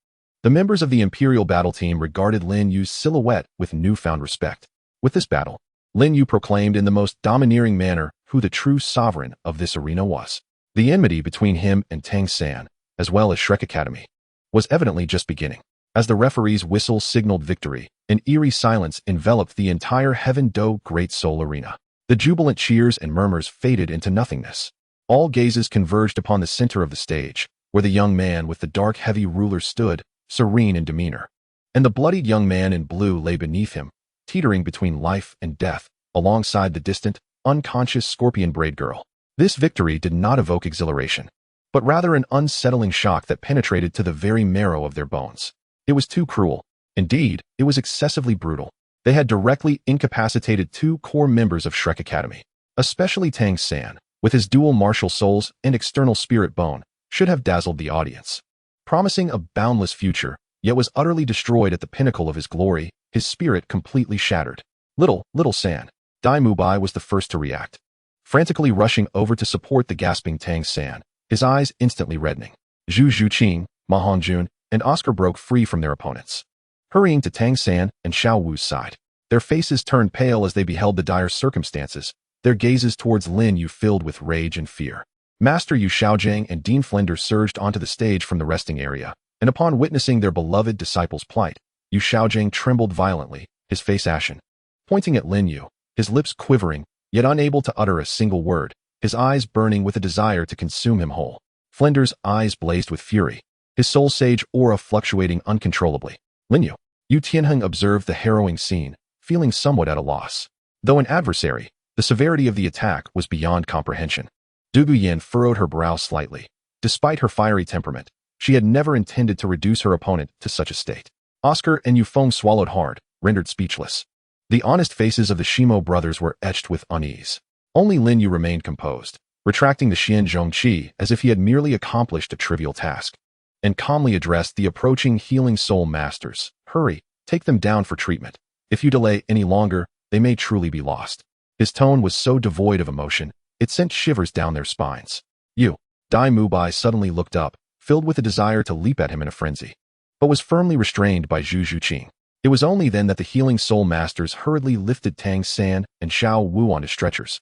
The members of the Imperial battle team regarded Lin Yu's silhouette with newfound respect. With this battle, Lin Yu proclaimed in the most domineering manner who the true sovereign of this arena was. The enmity between him and Tang San, as well as Shrek Academy, was evidently just beginning. As the referee's whistle signaled victory, an eerie silence enveloped the entire Heaven Do Great Soul Arena. The jubilant cheers and murmurs faded into nothingness. All gazes converged upon the center of the stage, where the young man with the dark heavy ruler stood, serene in demeanor. And the bloodied young man in blue lay beneath him, teetering between life and death, alongside the distant, unconscious scorpion braid girl. This victory did not evoke exhilaration, but rather an unsettling shock that penetrated to the very marrow of their bones. It was too cruel. Indeed, it was excessively brutal. They had directly incapacitated 2 core members of Shrek Academy. Especially Tang San, with his dual martial souls and external spirit bone, should have dazzled the audience. Promising a boundless future, yet was utterly destroyed at the pinnacle of his glory, his spirit completely shattered. Little San, Dai Mubai was the first to react. Frantically rushing over to support the gasping Tang San, his eyes instantly reddening. Zhu Zhuqing, Ma Hongjun, and Oscar broke free from their opponents, hurrying to Tang San and Xiao Wu's side. Their faces turned pale as they beheld the dire circumstances, their gazes towards Lin Yu filled with rage and fear. Master Yu Xiaojing and Dean Flender surged onto the stage from the resting area, and upon witnessing their beloved disciple's plight, Yu Xiaojing trembled violently, his face ashen. Pointing at Lin Yu, his lips quivering, yet unable to utter a single word, his eyes burning with a desire to consume him whole. Flender's eyes blazed with fury, his soul sage aura fluctuating uncontrollably. Lin Yu. Yu Tianheng observed the harrowing scene, feeling somewhat at a loss. Though an adversary, the severity of the attack was beyond comprehension. Du Guyan furrowed her brow slightly. Despite her fiery temperament, she had never intended to reduce her opponent to such a state. Oscar and Yu Feng swallowed hard, rendered speechless. The honest faces of the Shimo brothers were etched with unease. Only Lin Yu remained composed, retracting the Xian Zhongqi as if he had merely accomplished a trivial task, and calmly addressed the approaching healing soul masters. "Hurry, take them down for treatment. If you delay any longer, they may truly be lost." His tone was so devoid of emotion, it sent shivers down their spines. Dai Mubai suddenly looked up, filled with a desire to leap at him in a frenzy, but was firmly restrained by Zhu Zhuqing. It was only then that the healing soul masters hurriedly lifted Tang San and Xiao Wu onto stretchers.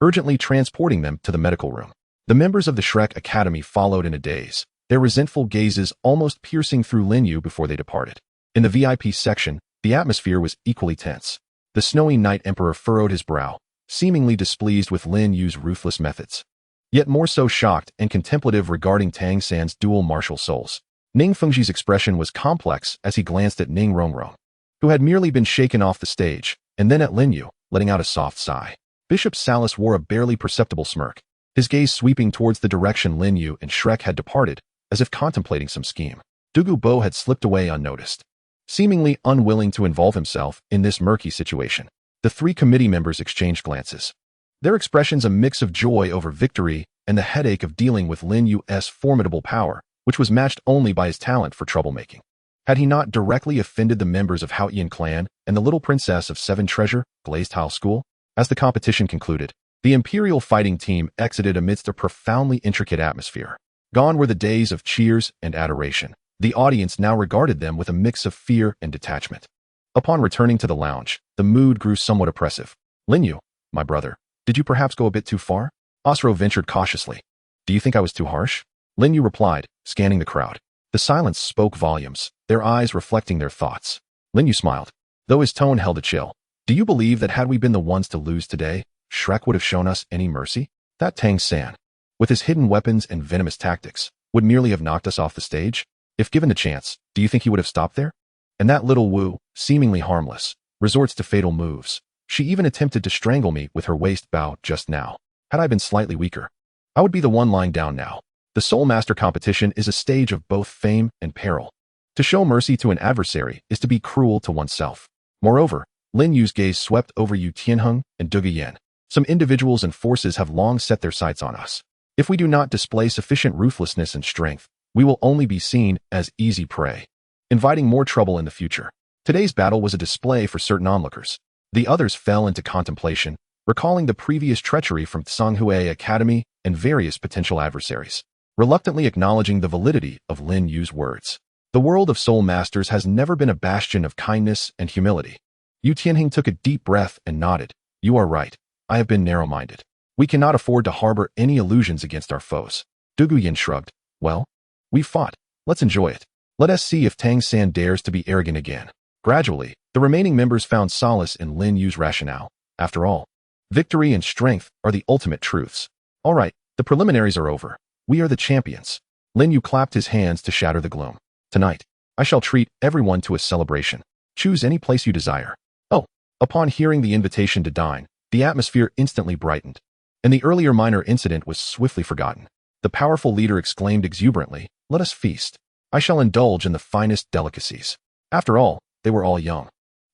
urgently transporting them to the medical room. The members of the Shrek Academy followed in a daze, their resentful gazes almost piercing through Lin Yu before they departed. In the VIP section, the atmosphere was equally tense. The snowy Night Emperor furrowed his brow, seemingly displeased with Lin Yu's ruthless methods, yet more so shocked and contemplative regarding Tang San's dual martial souls. Ning Fengji's expression was complex as he glanced at Ning Rongrong, who had merely been shaken off the stage, and then at Lin Yu, letting out a soft sigh. Bishop Salas wore a barely perceptible smirk, his gaze sweeping towards the direction Lin Yu and Shrek had departed, as if contemplating some scheme. Douluo Dalu had slipped away unnoticed, seemingly unwilling to involve himself in this murky situation. The three committee members exchanged glances, their expressions a mix of joy over victory and the headache of dealing with Lin Yu's formidable power, which was matched only by his talent for troublemaking. Had he not directly offended the members of Haoyan clan and the little princess of Seven Treasure, Glazed Tile School? As the competition concluded, the Imperial fighting team exited amidst a profoundly intricate atmosphere. Gone were the days of cheers and adoration. The audience now regarded them with a mix of fear and detachment. Upon returning to the lounge, the mood grew somewhat oppressive. Lin Yu, my brother, did you perhaps go a bit too far? Osro ventured cautiously. Do you think I was too harsh? Lin Yu replied, scanning the crowd. The silence spoke volumes, their eyes reflecting their thoughts. Lin Yu smiled, though his tone held a chill. Do you believe that had we been the ones to lose today, Shrek would have shown us any mercy? That Tang San, with his hidden weapons and venomous tactics, would merely have knocked us off the stage? If given the chance, do you think he would have stopped there? And that little Wu, seemingly harmless, resorts to fatal moves. She even attempted to strangle me with her waist bow just now. Had I been slightly weaker, I would be the one lying down now. The Soul Master competition is a stage of both fame and peril. To show mercy to an adversary is to be cruel to oneself. Moreover, Lin Yu's gaze swept over Yu Tianheng and Duge Yan. Some individuals and forces have long set their sights on us. If we do not display sufficient ruthlessness and strength, we will only be seen as easy prey, inviting more trouble in the future. Today's battle was a display for certain onlookers. The others fell into contemplation, recalling the previous treachery from Tsanghui Academy and various potential adversaries, reluctantly acknowledging the validity of Lin Yu's words. The world of Soul Masters has never been a bastion of kindness and humility. Yu Tianheng took a deep breath and nodded. You are right. I have been narrow-minded. We cannot afford to harbor any illusions against our foes. Dugu Yin shrugged. Well, we fought. Let's enjoy it. Let us see if Tang San dares to be arrogant again. Gradually, the remaining members found solace in Lin Yu's rationale. After all, victory and strength are the ultimate truths. All right, the preliminaries are over. We are the champions. Lin Yu clapped his hands to shatter the gloom. Tonight, I shall treat everyone to a celebration. Choose any place you desire. Oh, upon hearing the invitation to dine, the atmosphere instantly brightened, and the earlier minor incident was swiftly forgotten. The powerful leader exclaimed exuberantly, let us feast. I shall indulge in the finest delicacies. After all, they were all young,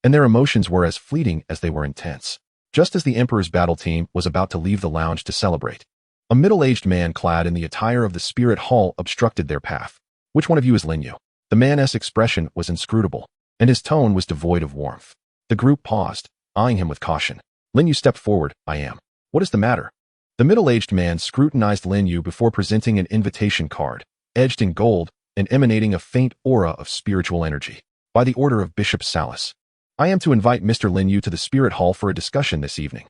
and their emotions were as fleeting as they were intense. Just as the Emperor's battle team was about to leave the lounge to celebrate, a middle-aged man clad in the attire of the Spirit Hall obstructed their path. Which one of you is Lin Yu? The man's expression was inscrutable, and his tone was devoid of warmth. The group paused, eyeing him with caution. Lin Yu stepped forward. I am. What is the matter? The middle-aged man scrutinized Lin Yu before presenting an invitation card, edged in gold and emanating a faint aura of spiritual energy. By the order of Bishop Salas, I am to invite Mr. Lin Yu to the Spirit Hall for a discussion this evening.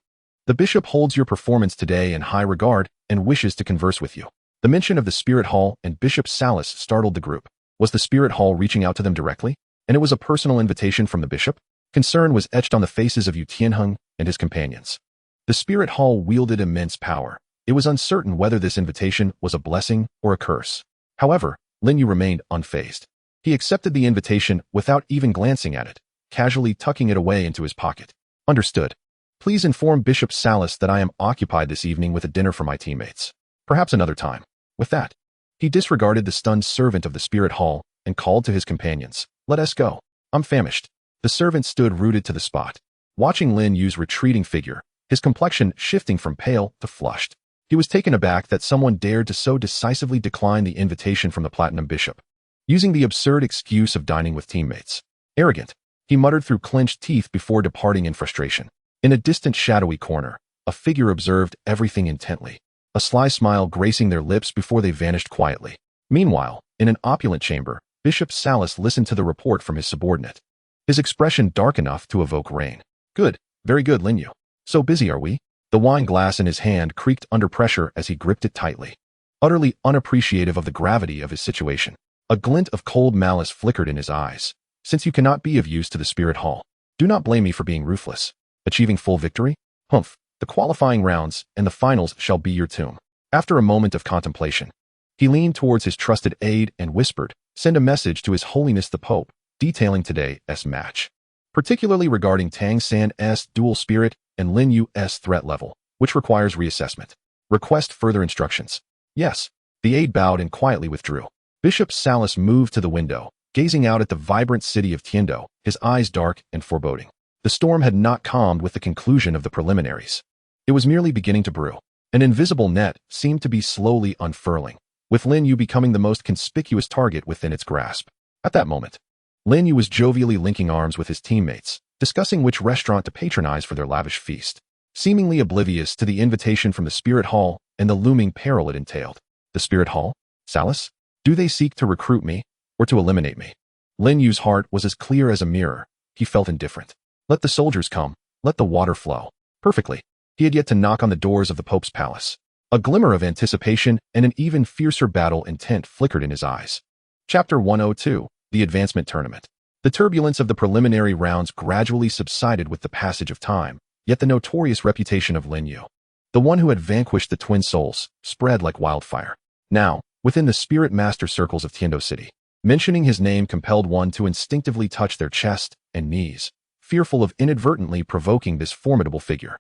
The bishop holds your performance today in high regard and wishes to converse with you. The mention of the Spirit Hall and Bishop Salas startled the group. Was the Spirit Hall reaching out to them directly? And it was a personal invitation from the bishop? Concern was etched on the faces of Yu Tianheng and his companions. The Spirit Hall wielded immense power. It was uncertain whether this invitation was a blessing or a curse. However, Lin Yu remained unfazed. He accepted the invitation without even glancing at it, casually tucking it away into his pocket. Understood. Please inform Bishop Salas that I am occupied this evening with a dinner for my teammates. Perhaps another time. With that, he disregarded the stunned servant of the Spirit Hall and called to his companions. Let us go. I'm famished. The servant stood rooted to the spot, watching Lin Yu's retreating figure, his complexion shifting from pale to flushed. He was taken aback that someone dared to so decisively decline the invitation from the Platinum Bishop, using the absurd excuse of dining with teammates. Arrogant, he muttered through clenched teeth before departing in frustration. In a distant shadowy corner, a figure observed everything intently, a sly smile gracing their lips before they vanished quietly. Meanwhile, in an opulent chamber, Bishop Salas listened to the report from his subordinate, his expression dark enough to evoke rain. Good, very good, Lin Yu. So busy are we? The wine glass in his hand creaked under pressure as he gripped it tightly, utterly unappreciative of the gravity of his situation. A glint of cold malice flickered in his eyes. Since you cannot be of use to the spirit hall, do not blame me for being ruthless. Achieving full victory? Humph. The qualifying rounds and the finals shall be your tomb. After a moment of contemplation, he leaned towards his trusted aide and whispered, "Send a message to His Holiness the Pope, detailing today's match, particularly regarding Tang San's dual spirit and Lin Yu's threat level, which requires reassessment. Request further instructions." Yes. The aide bowed and quietly withdrew. Bishop Salas moved to the window, gazing out at the vibrant city of Tiando, his eyes dark and foreboding. The storm had not calmed with the conclusion of the preliminaries. It was merely beginning to brew. An invisible net seemed to be slowly unfurling, with Lin Yu becoming the most conspicuous target within its grasp. At that moment, Lin Yu was jovially linking arms with his teammates, discussing which restaurant to patronize for their lavish feast, seemingly oblivious to the invitation from the Spirit Hall and the looming peril it entailed. The Spirit Hall? Salas? Do they seek to recruit me, or to eliminate me? Lin Yu's heart was as clear as a mirror. He felt indifferent. Let the soldiers come. Let the water flow. Perfectly. He had yet to knock on the doors of the Pope's palace. A glimmer of anticipation and an even fiercer battle intent flickered in his eyes. Chapter 102, The Advancement Tournament. The turbulence of the preliminary rounds gradually subsided with the passage of time, yet the notorious reputation of Lin Yu, the one who had vanquished the twin souls, spread like wildfire. Now, within the spirit master circles of Tiando City, mentioning his name compelled one to instinctively touch their chest and knees, fearful of inadvertently provoking this formidable figure.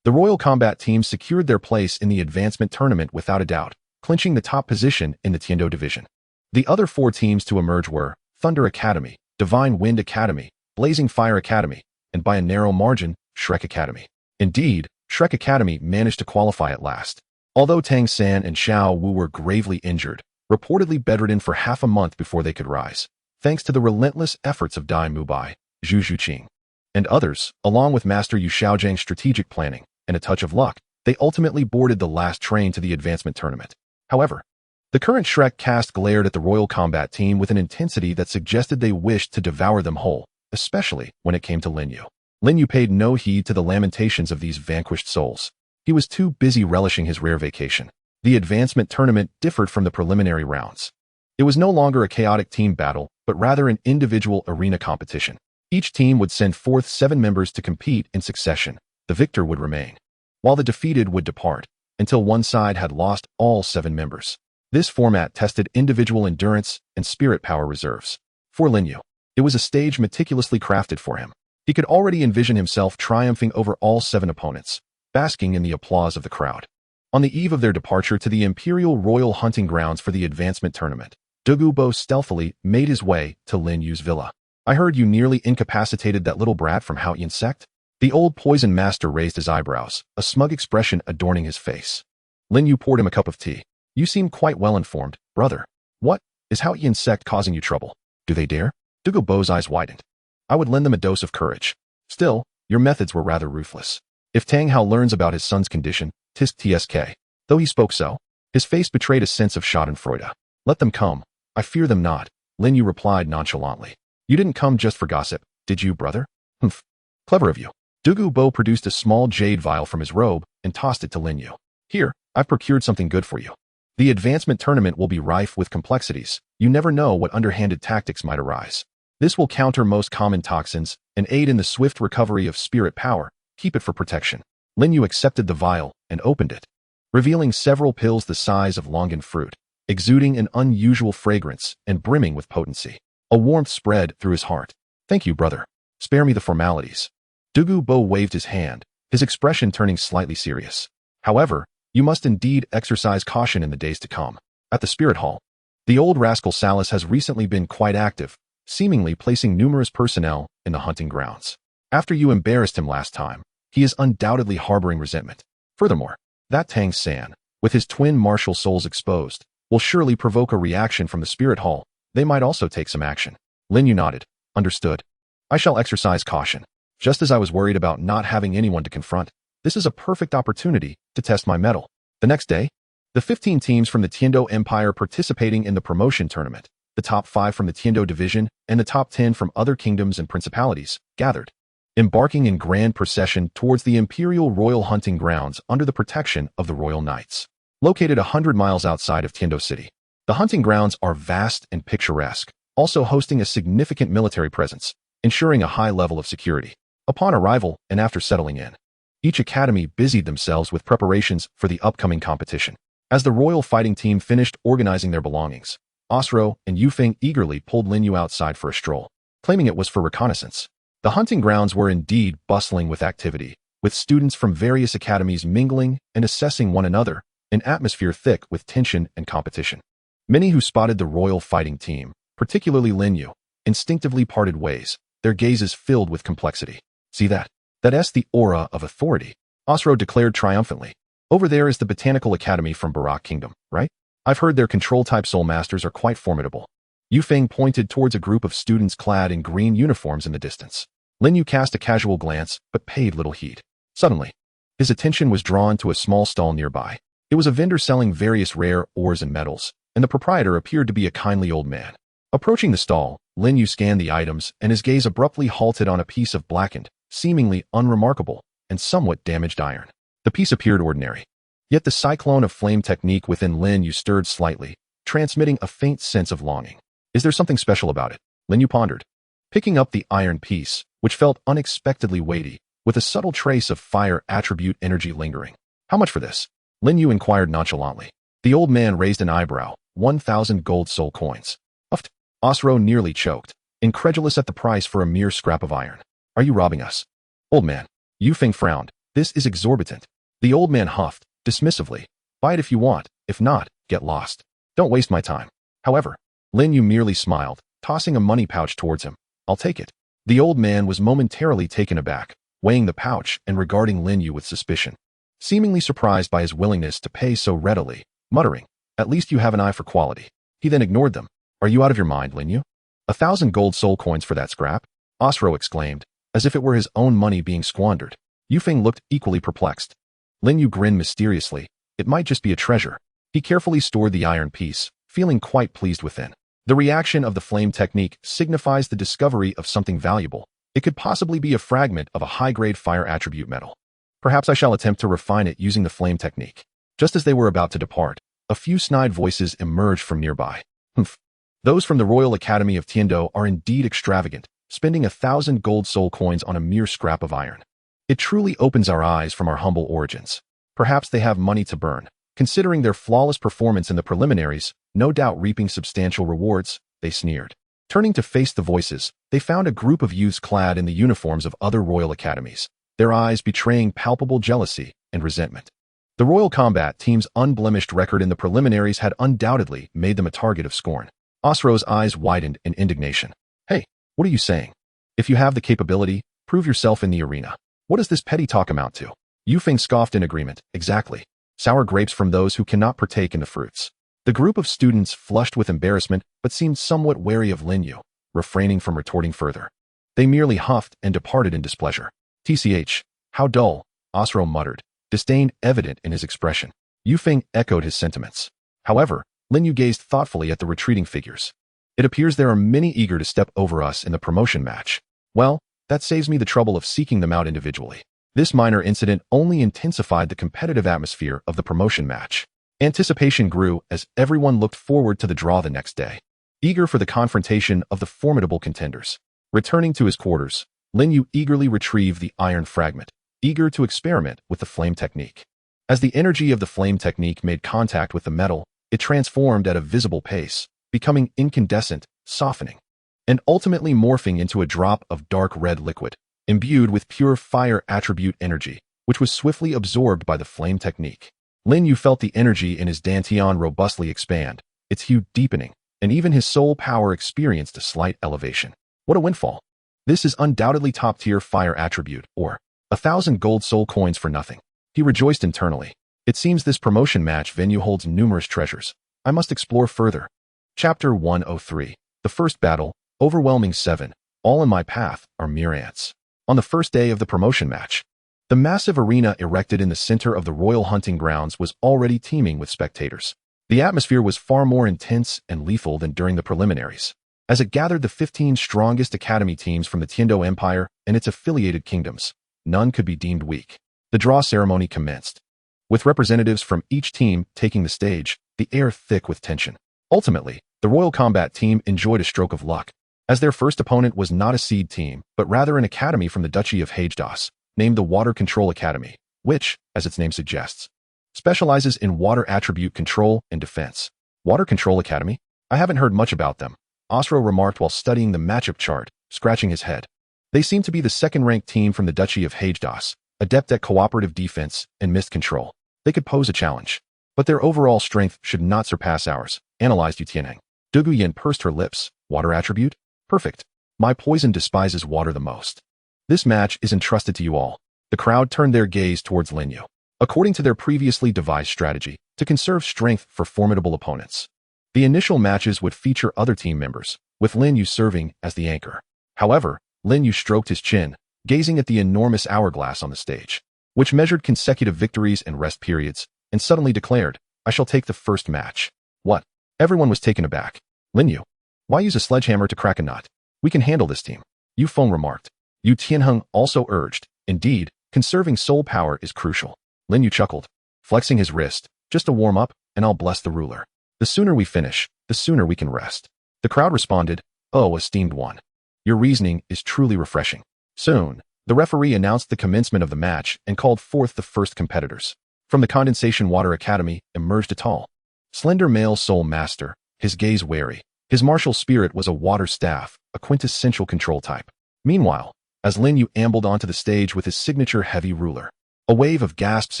The Royal Combat Team secured their place in the advancement tournament without a doubt, clinching the top position in the Tiando division. The other 4 teams to emerge were Thunder Academy, Divine Wind Academy, Blazing Fire Academy, and by a narrow margin, Shrek Academy. Indeed, Shrek Academy managed to qualify at last. Although Tang San and Xiao Wu were gravely injured, reportedly bedridden for half a month before they could rise, thanks to the relentless efforts of Dai Mubai, Zhu Zhuqing, and others, along with Master Yu Xiaozhang's strategic planning and a touch of luck, they ultimately boarded the last train to the advancement tournament. However, the current Shrek cast glared at the Royal Combat Team with an intensity that suggested they wished to devour them whole, especially when it came to Lin Yu. Lin Yu paid no heed to the lamentations of these vanquished souls. He was too busy relishing his rare vacation. The advancement tournament differed from the preliminary rounds. It was no longer a chaotic team battle, but rather an individual arena competition. Each team would send forth 7 members to compete in succession. The victor would remain, while the defeated would depart, until one side had lost all 7 members. This format tested individual endurance and spirit power reserves. For Lin Yu, it was a stage meticulously crafted for him. He could already envision himself triumphing over all 7 opponents, basking in the applause of the crowd. On the eve of their departure to the Imperial Royal Hunting Grounds for the advancement tournament, Douluo stealthily made his way to Lin Yu's villa. "I heard you nearly incapacitated that little brat from Haoyan sect?" The old poison master raised his eyebrows, a smug expression adorning his face. Lin Yu poured him a cup of tea. "You seem quite well informed, brother. What? Is Haoyan sect causing you trouble? Do they dare?" Douluo's eyes widened. "I would lend them a dose of courage. Still, your methods were rather ruthless. If Tang Hao learns about his son's condition, tisk tsk." Though he spoke so, his face betrayed a sense of schadenfreude. "Let them come. I fear them not," Lin Yu replied nonchalantly. "You didn't come just for gossip, did you, brother?" "Humph. Clever of you." Douluo produced a small jade vial from his robe and tossed it to Lin Yu. "Here, I've procured something good for you. The advancement tournament will be rife with complexities. You never know what underhanded tactics might arise. This will counter most common toxins and aid in the swift recovery of spirit power. Keep it for protection." Lin Yu accepted the vial and opened it, revealing several pills the size of longan fruit, exuding an unusual fragrance and brimming with potency. A warmth spread through his heart. "Thank you, brother. Spare me the formalities." Douluo waved his hand, his expression turning slightly serious. "However, you must indeed exercise caution in the days to come. At the Spirit Hall, the old rascal Salas has recently been quite active, seemingly placing numerous personnel in the hunting grounds. After you embarrassed him last time, he is undoubtedly harboring resentment. Furthermore, that Tang San, with his twin martial souls exposed, will surely provoke a reaction from the Spirit Hall. They might also take some action." Lin Yu nodded. "Understood. I shall exercise caution. Just as I was worried about not having anyone to confront, this is a perfect opportunity to test my mettle." The next day, the 15 teams from the Tiando Empire participating in the promotion tournament, the top 5 from the Tiando division, and the top 10 from other kingdoms and principalities, gathered. embarking in grand procession towards the imperial royal hunting grounds under the protection of the royal knights. Located 100 miles outside of Tiando City, the hunting grounds are vast and picturesque, also hosting a significant military presence, ensuring a high level of security. Upon arrival and after settling in, each academy busied themselves with preparations for the upcoming competition. As the royal fighting team finished organizing their belongings, Osro and Yu Feng eagerly pulled Lin Yu outside for a stroll, claiming it was for reconnaissance. The hunting grounds were indeed bustling with activity, with students from various academies mingling and assessing one another, an atmosphere thick with tension and competition. Many who spotted the royal fighting team, particularly Lin Yu, instinctively parted ways, their gazes filled with complexity. See that? That's the aura of authority, Osro declared triumphantly. Over there is the Botanical Academy from Barak Kingdom, right? I've heard their control-type soul masters are quite formidable. Yu Feng pointed towards a group of students clad in green uniforms in the distance. Lin Yu cast a casual glance, but paid little heed. Suddenly, his attention was drawn to a small stall nearby. It was a vendor selling various rare ores and metals, and the proprietor appeared to be a kindly old man. Approaching the stall, Lin Yu scanned the items, and his gaze abruptly halted on a piece of blackened, seemingly unremarkable, and somewhat damaged iron. The piece appeared ordinary. Yet the cyclone of flame technique within Lin Yu stirred slightly, transmitting a faint sense of longing. Is there something special about it? Lin Yu pondered. Picking up the iron piece, which felt unexpectedly weighty, with a subtle trace of fire attribute energy lingering. How much for this? Lin Yu inquired nonchalantly. The old man raised an eyebrow. 1,000 gold soul coins. Uffed. Osro nearly choked, incredulous at the price for a mere scrap of iron. Are you robbing us? Old man. Yu Feng frowned. This is exorbitant. The old man huffed, dismissively. Buy it if you want, if not, get lost. Don't waste my time. However, Lin Yu merely smiled, tossing a money pouch towards him. I'll take it. The old man was momentarily taken aback, weighing the pouch and regarding Lin Yu with suspicion. Seemingly surprised by his willingness to pay so readily, muttering, at least you have an eye for quality. He then ignored them. Are you out of your mind, Lin Yu? 1,000 gold soul coins for that scrap? Osro exclaimed, as if it were his own money being squandered. Yu Feng looked equally perplexed. Lin Yu grinned mysteriously. It might just be a treasure. He carefully stored the iron piece, feeling quite pleased within. The reaction of the flame technique signifies the discovery of something valuable. It could possibly be a fragment of a high-grade fire attribute metal. Perhaps I shall attempt to refine it using the flame technique. Just as they were about to depart, a few snide voices emerged from nearby. Humph. Those from the Royal Academy of Tiando are indeed extravagant, spending 1,000 gold soul coins on a mere scrap of iron. It truly opens our eyes from our humble origins. Perhaps they have money to burn. Considering their flawless performance in the preliminaries, no doubt reaping substantial rewards, they sneered. Turning to face the voices, they found a group of youths clad in the uniforms of other royal academies, their eyes betraying palpable jealousy and resentment. The royal combat team's unblemished record in the preliminaries had undoubtedly made them a target of scorn. Osro's eyes widened in indignation. Hey, what are you saying? If you have the capability, prove yourself in the arena. What does this petty talk amount to? Yu Feng scoffed in agreement. Exactly. Sour grapes from those who cannot partake in the fruits. The group of students flushed with embarrassment but seemed somewhat wary of Lin Yu, refraining from retorting further. They merely huffed and departed in displeasure. TCH, how dull, Osro muttered, disdain evident in his expression. Yu Feng echoed his sentiments. However, Lin Yu gazed thoughtfully at the retreating figures. It appears there are many eager to step over us in the promotion match. Well, that saves me the trouble of seeking them out individually. This minor incident only intensified the competitive atmosphere of the promotion match. Anticipation grew as everyone looked forward to the draw the next day, eager for the confrontation of the formidable contenders. Returning to his quarters, Lin Yu eagerly retrieved the iron fragment, eager to experiment with the flame technique. As the energy of the flame technique made contact with the metal, it transformed at a visible pace, becoming incandescent, softening, and ultimately morphing into a drop of dark red liquid, imbued with pure fire attribute energy, which was swiftly absorbed by the flame technique. Lin Yu felt the energy in his dantian robustly expand, its hue deepening, and even his soul power experienced a slight elevation. What a windfall! This is undoubtedly top-tier fire attribute, or 1,000 gold soul coins for nothing. He rejoiced internally. It seems this promotion match venue holds numerous treasures. I must explore further. Chapter 103. The first battle, overwhelming 7. All in my path are mere ants. On the first day of the promotion match, the massive arena erected in the center of the royal hunting grounds was already teeming with spectators. The atmosphere was far more intense and lethal than during the preliminaries. as it gathered the 15 strongest academy teams from the Tiando Empire and its affiliated kingdoms. None could be deemed weak. The draw ceremony commenced, with representatives from each team taking the stage, the air thick with tension. Ultimately, the Royal Combat Team enjoyed a stroke of luck, as their first opponent was not a seed team, but rather an academy from the Duchy of Hagedorf, named the Water Control Academy, which, as its name suggests, specializes in water attribute control and defense. Water Control Academy? I haven't heard much about them, Osro remarked while studying the matchup chart, scratching his head. They seem to be the second-ranked team from the Duchy of Hagedorf, adept at cooperative defense and mist control. They could pose a challenge, but their overall strength should not surpass ours, analyzed Yu Tianheng. Du Guyan pursed her lips. Water attribute? Perfect. My poison despises water the most. This match is entrusted to you all. The crowd turned their gaze towards Lin Yu. According to their previously devised strategy, to conserve strength for formidable opponents, the initial matches would feature other team members, with Lin Yu serving as the anchor. However, Lin Yu stroked his chin, gazing at the enormous hourglass on the stage, which measured consecutive victories and rest periods, and suddenly declared, I shall take the first match. What? Everyone was taken aback. Lin Yu, why use a sledgehammer to crack a nut? We can handle this team. Yu Feng remarked. Yu Tianheng also urged, indeed, conserving soul power is crucial. Lin Yu chuckled, flexing his wrist, just a warm-up, and I'll bless the ruler. The sooner we finish, the sooner we can rest. The crowd responded, oh, esteemed one. Your reasoning is truly refreshing. Soon, the referee announced the commencement of the match and called forth the first competitors. From the Condensation Water Academy emerged a tall, slender male soul master, his gaze wary. His martial spirit was a water staff, a quintessential control type. Meanwhile, as Lin Yu ambled onto the stage with his signature heavy ruler, a wave of gasps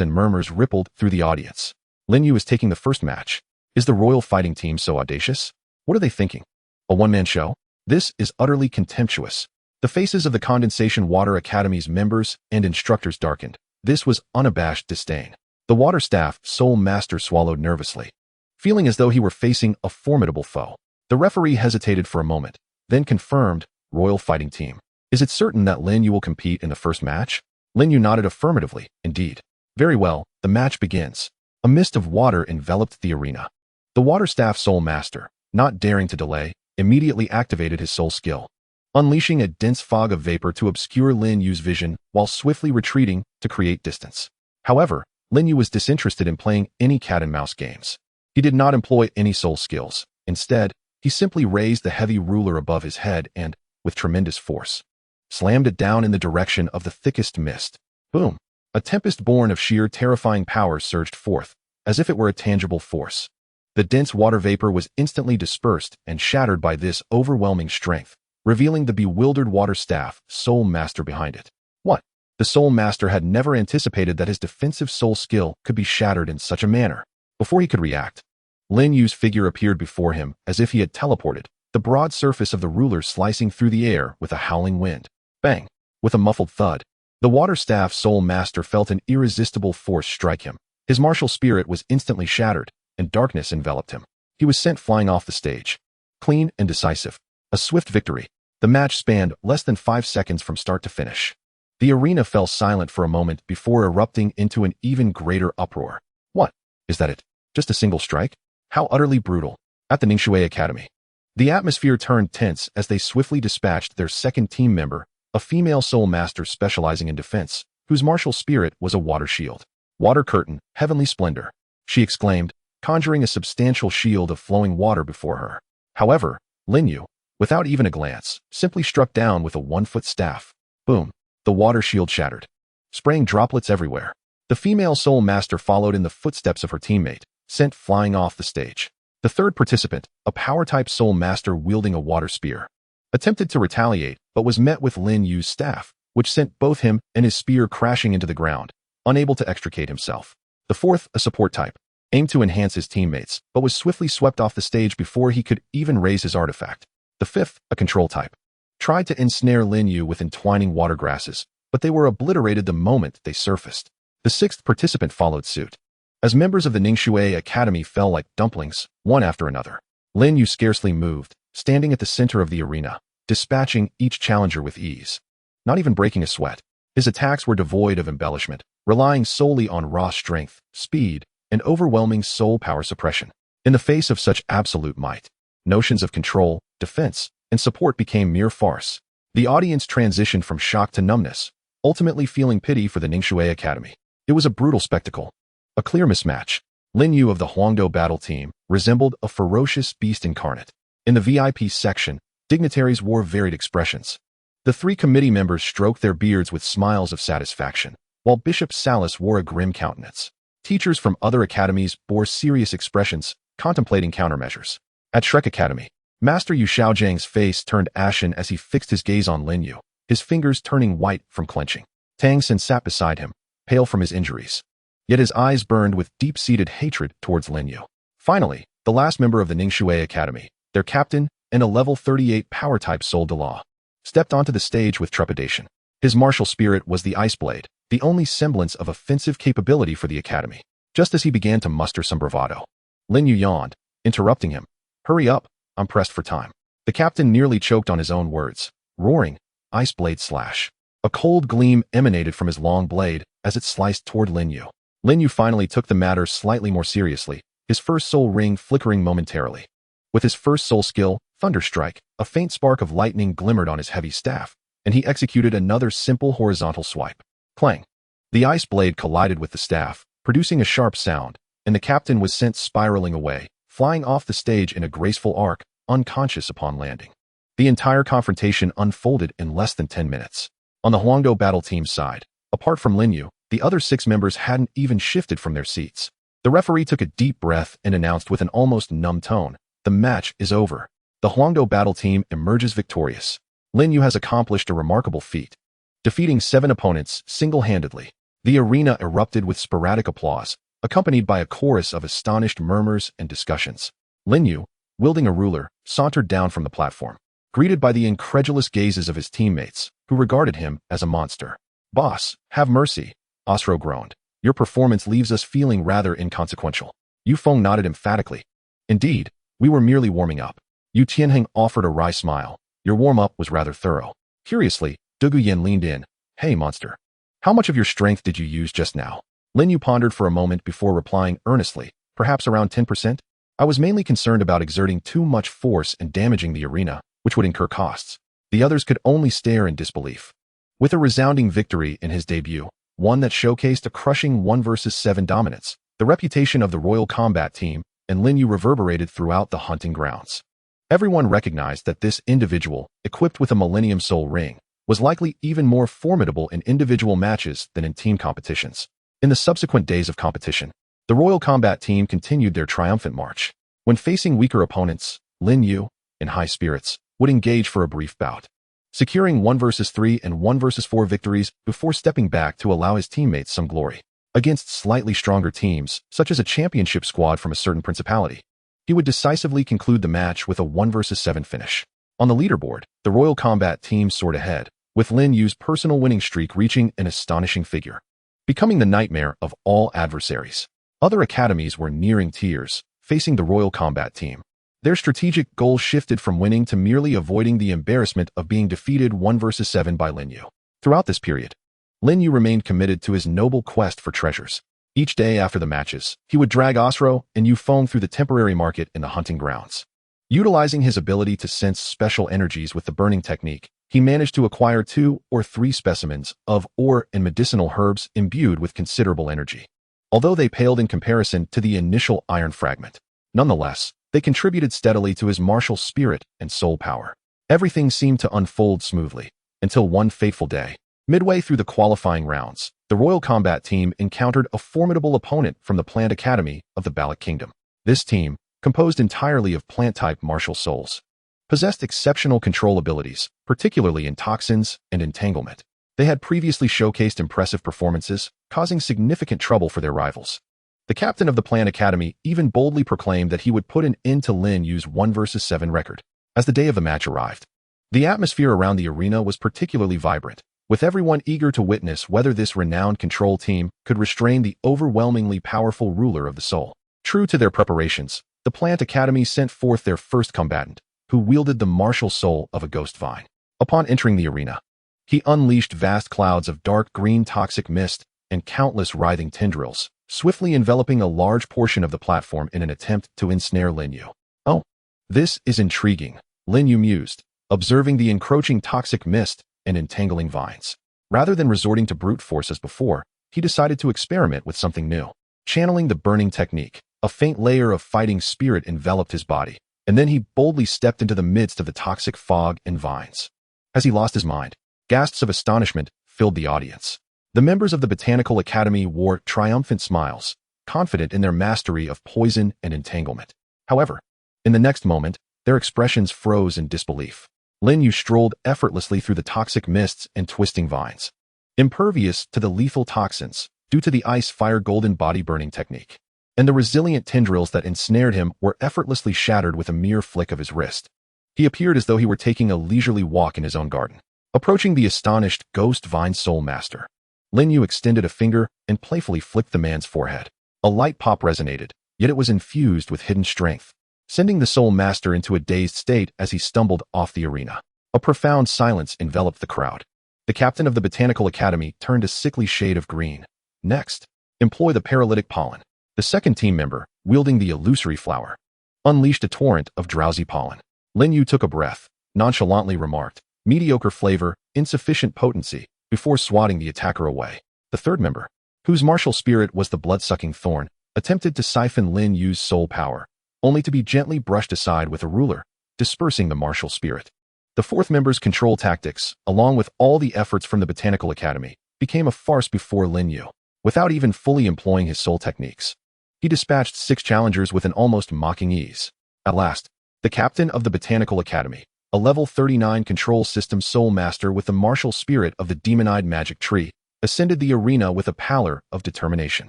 and murmurs rippled through the audience. Lin Yu is taking the first match. Is the royal fighting team so audacious? What are they thinking? A one-man show? This is utterly contemptuous. The faces of the Condensation Water Academy's members and instructors darkened. This was unabashed disdain. The water staff soul master swallowed nervously, feeling as though he were facing a formidable foe. The referee hesitated for a moment, then confirmed, royal fighting team. Is it certain that Lin Yu will compete in the first match? Lin Yu nodded affirmatively, indeed. Very well, the match begins. A mist of water enveloped the arena. The water staff soul master, not daring to delay, immediately activated his soul skill, unleashing a dense fog of vapor to obscure Lin Yu's vision while swiftly retreating to create distance. However, Lin Yu was disinterested in playing any cat-and-mouse games. He did not employ any soul skills. Instead, he simply raised the heavy ruler above his head and, with tremendous force, slammed it down in the direction of the thickest mist. Boom! A tempest born of sheer terrifying power surged forth, as if it were a tangible force. The dense water vapor was instantly dispersed and shattered by this overwhelming strength, revealing the bewildered water staff soul master behind it. What? The soul master had never anticipated that his defensive soul skill could be shattered in such a manner. Before he could react, Lin Yu's figure appeared before him as if he had teleported, the broad surface of the ruler slicing through the air with a howling wind. Bang! With a muffled thud, the water staff soul master felt an irresistible force strike him. His martial spirit was instantly shattered, and darkness enveloped him. He was sent flying off the stage. Clean and decisive. A swift victory. The match spanned less than 5 seconds from start to finish. The arena fell silent for a moment before erupting into an even greater uproar. What? Is that it? Just a single strike? How utterly brutal. At the Ningxue Academy, the atmosphere turned tense as they swiftly dispatched their second team member, a female soul master specializing in defense, whose martial spirit was a water shield. Water curtain, heavenly splendor, she exclaimed, conjuring a substantial shield of flowing water before her. However, Lin Yu, without even a glance, simply struck down with a 1-foot staff. Boom! The water shield shattered, spraying droplets everywhere. The female soul master followed in the footsteps of her teammate, sent flying off the stage. The third participant, a power-type soul master wielding a water spear, attempted to retaliate but was met with Lin Yu's staff, which sent both him and his spear crashing into the ground, unable to extricate himself. The fourth, a support type, aimed to enhance his teammates but was swiftly swept off the stage before he could even raise his artifact. The fifth, a control type, tried to ensnare Lin Yu with entwining water grasses, but they were obliterated the moment they surfaced. The sixth participant followed suit, as members of the Ningxue Academy fell like dumplings, one after another. Lin Yu scarcely moved, standing at the center of the arena, dispatching each challenger with ease, not even breaking a sweat. His attacks were devoid of embellishment, relying solely on raw strength, speed, and overwhelming soul power suppression. In the face of such absolute might, notions of control, defense, and support became mere farce. The audience transitioned from shock to numbness, ultimately feeling pity for the Ningxue Academy. It was a brutal spectacle. A clear mismatch. Lin Yu of the Huangdo battle team resembled a ferocious beast incarnate. In the VIP section, dignitaries wore varied expressions. The three committee members stroked their beards with smiles of satisfaction, while Bishop Salas wore a grim countenance. Teachers from other academies bore serious expressions, contemplating countermeasures. At Shrek Academy, Master Yu Xiaojiang's face turned ashen as he fixed his gaze on Lin Yu, his fingers turning white from clenching. Tang San sat beside him, pale from his injuries. Yet his eyes burned with deep-seated hatred towards Lin Yu. Finally, the last member of the Ningxue Academy, their captain and a level 38 power-type soul Douluo, stepped onto the stage with trepidation. His martial spirit was the Ice Blade, the only semblance of offensive capability for the academy. Just as he began to muster some bravado, Lin Yu yawned, interrupting him. "Hurry up, I'm pressed for time." The captain nearly choked on his own words, roaring, "Ice Blade slash." A cold gleam emanated from his long blade as it sliced toward Lin Yu. Lin Yu finally took the matter slightly more seriously, his first soul ring flickering momentarily. With his first soul skill, Thunder Strike, a faint spark of lightning glimmered on his heavy staff, and he executed another simple horizontal swipe. Clang! The ice blade collided with the staff, producing a sharp sound, and the captain was sent spiraling away, flying off the stage in a graceful arc, unconscious upon landing. The entire confrontation unfolded in less than 10 minutes. On the Huangdo battle team's side, apart from Lin Yu, the other 6 members hadn't even shifted from their seats. The referee took a deep breath and announced with an almost numb tone, "The match is over." The Huangdo battle team emerges victorious. Lin Yu has accomplished a remarkable feat, defeating 7 opponents single-handedly. The arena erupted with sporadic applause, accompanied by a chorus of astonished murmurs and discussions. Lin Yu, wielding a ruler, sauntered down from the platform, greeted by the incredulous gazes of his teammates, who regarded him as a monster. "Boss, have mercy," Osro groaned. "Your performance leaves us feeling rather inconsequential." Yu Feng nodded emphatically. "Indeed, we were merely warming up." Yu Tianheng offered a wry smile. "Your warm-up was rather thorough." Curiously, Du Guyan leaned in. "Hey, monster. How much of your strength did you use just now?" Lin Yu pondered for a moment before replying earnestly, "Perhaps around 10%? I was mainly concerned about exerting too much force and damaging the arena, which would incur costs." The others could only stare in disbelief. With a resounding victory in his debut, one that showcased a crushing 1 versus 7 dominance, the reputation of the Royal Combat Team and Lin Yu reverberated throughout the hunting grounds. Everyone recognized that this individual, equipped with a Millennium Soul Ring, was likely even more formidable in individual matches than in team competitions. In the subsequent days of competition, the Royal Combat Team continued their triumphant march. When facing weaker opponents, Lin Yu, in high spirits, would engage for a brief bout, securing 1 versus 3 and 1 versus 4 victories before stepping back to allow his teammates some glory. Against slightly stronger teams, such as a championship squad from a certain principality, he would decisively conclude the match with a 1 versus 7 finish. On the leaderboard, the Royal Combat Team soared ahead, with Lin Yu's personal winning streak reaching an astonishing figure, becoming the nightmare of all adversaries. Other academies were nearing tears, facing the Royal Combat Team. Their strategic goal shifted from winning to merely avoiding the embarrassment of being defeated 1 versus 7 by Lin Yu. Throughout this period, Lin Yu remained committed to his noble quest for treasures. Each day after the matches, he would drag Osro and Yu Feng through the temporary market in the hunting grounds. Utilizing his ability to sense special energies with the burning technique, he managed to acquire 2 or 3 specimens of ore and medicinal herbs imbued with considerable energy. Although they paled in comparison to the initial iron fragment, nonetheless, they contributed steadily to his martial spirit and soul power. Everything seemed to unfold smoothly, until one fateful day. Midway through the qualifying rounds, the Royal Combat Team encountered a formidable opponent from the Plant Academy of the Balak Kingdom. This team, composed entirely of plant-type martial souls, possessed exceptional control abilities, particularly in toxins and entanglement. They had previously showcased impressive performances, causing significant trouble for their rivals. The captain of the Plant Academy even boldly proclaimed that he would put an end to Lin Yu's 1 versus 7 record. As the day of the match arrived, the atmosphere around the arena was particularly vibrant, with everyone eager to witness whether this renowned control team could restrain the overwhelmingly powerful ruler of the soul. True to their preparations, the Plant Academy sent forth their first combatant, who wielded the martial soul of a ghost vine. Upon entering the arena, he unleashed vast clouds of dark green toxic mist and countless writhing tendrils, swiftly enveloping a large portion of the platform in an attempt to ensnare Lin Yu. "Oh, this is intriguing," Lin Yu mused, observing the encroaching toxic mist and entangling vines. Rather than resorting to brute force as before, he decided to experiment with something new. Channeling the burning technique, a faint layer of fighting spirit enveloped his body, and then he boldly stepped into the midst of the toxic fog and vines. As he lost his mind, gasps of astonishment filled the audience. The members of the Botanical Academy wore triumphant smiles, confident in their mastery of poison and entanglement. However, in the next moment, their expressions froze in disbelief. Lin Yu strolled effortlessly through the toxic mists and twisting vines, impervious to the lethal toxins due to the ice-fire golden body burning technique. And the resilient tendrils that ensnared him were effortlessly shattered with a mere flick of his wrist. He appeared as though he were taking a leisurely walk in his own garden. Approaching the astonished Ghost Vine Soul Master, Lin Yu extended a finger and playfully flicked the man's forehead. A light pop resonated, yet it was infused with hidden strength, sending the Soul Master into a dazed state as he stumbled off the arena. A profound silence enveloped the crowd. The captain of the Botanical Academy turned a sickly shade of green. Next, employ the paralytic pollen. The second team member, wielding the illusory flower, unleashed a torrent of drowsy pollen. Lin Yu took a breath, nonchalantly remarked, mediocre flavor, insufficient potency, before swatting the attacker away. The third member, whose martial spirit was the blood-sucking thorn, attempted to siphon Lin Yu's soul power, only to be gently brushed aside with a ruler, dispersing the martial spirit. The fourth member's control tactics, along with all the efforts from the Botanical Academy, became a farce before Lin Yu. Without even fully employing his soul techniques, he dispatched 6 challengers with an almost mocking ease. At last, the captain of the Botanical Academy, a level 39 control system soul master with the martial spirit of the demon-eyed magic tree, ascended the arena with a pallor of determination.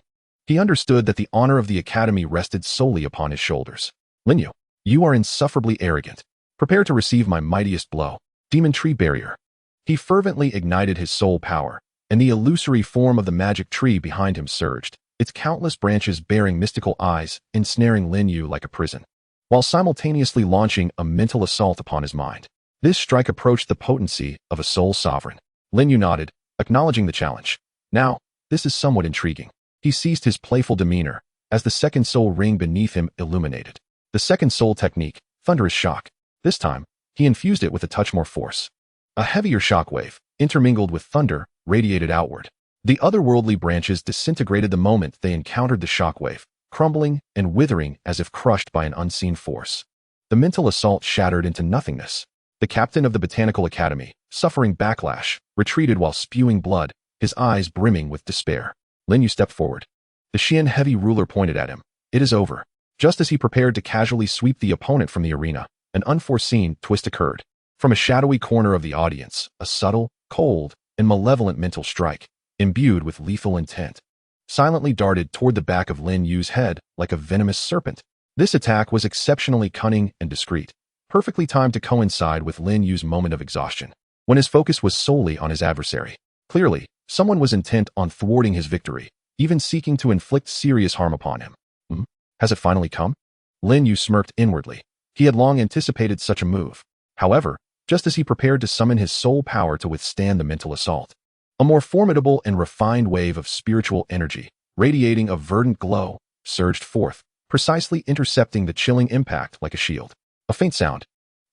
He understood that the honor of the academy rested solely upon his shoulders. Lin Yu, you are insufferably arrogant. Prepare to receive my mightiest blow, Demon Tree Barrier. He fervently ignited his soul power, and the illusory form of the magic tree behind him surged, its countless branches bearing mystical eyes, ensnaring Lin Yu like a prison, while simultaneously launching a mental assault upon his mind. This strike approached the potency of a soul sovereign. Lin Yu nodded, acknowledging the challenge. Now, this is somewhat intriguing. He ceased his playful demeanor as the second soul ring beneath him illuminated. The second soul technique, Thunderous Shock. This time, he infused it with a touch more force. A heavier shockwave, intermingled with thunder, radiated outward. The otherworldly branches disintegrated the moment they encountered the shockwave, crumbling and withering as if crushed by an unseen force. The mental assault shattered into nothingness. The captain of the Botanical Academy, suffering backlash, retreated while spewing blood, his eyes brimming with despair. Lin Yu stepped forward. The Xian heavy ruler pointed at him. It is over. Just as he prepared to casually sweep the opponent from the arena, an unforeseen twist occurred. From a shadowy corner of the audience, a subtle, cold, and malevolent mental strike, imbued with lethal intent, silently darted toward the back of Lin Yu's head like a venomous serpent. This attack was exceptionally cunning and discreet, perfectly timed to coincide with Lin Yu's moment of exhaustion, when his focus was solely on his adversary. Clearly, someone was intent on thwarting his victory, even seeking to inflict serious harm upon him. Has it finally come? Lin Yu smirked inwardly. He had long anticipated such a move. However, just as he prepared to summon his soul power to withstand the mental assault, a more formidable and refined wave of spiritual energy, radiating a verdant glow, surged forth, precisely intercepting the chilling impact like a shield. A faint sound,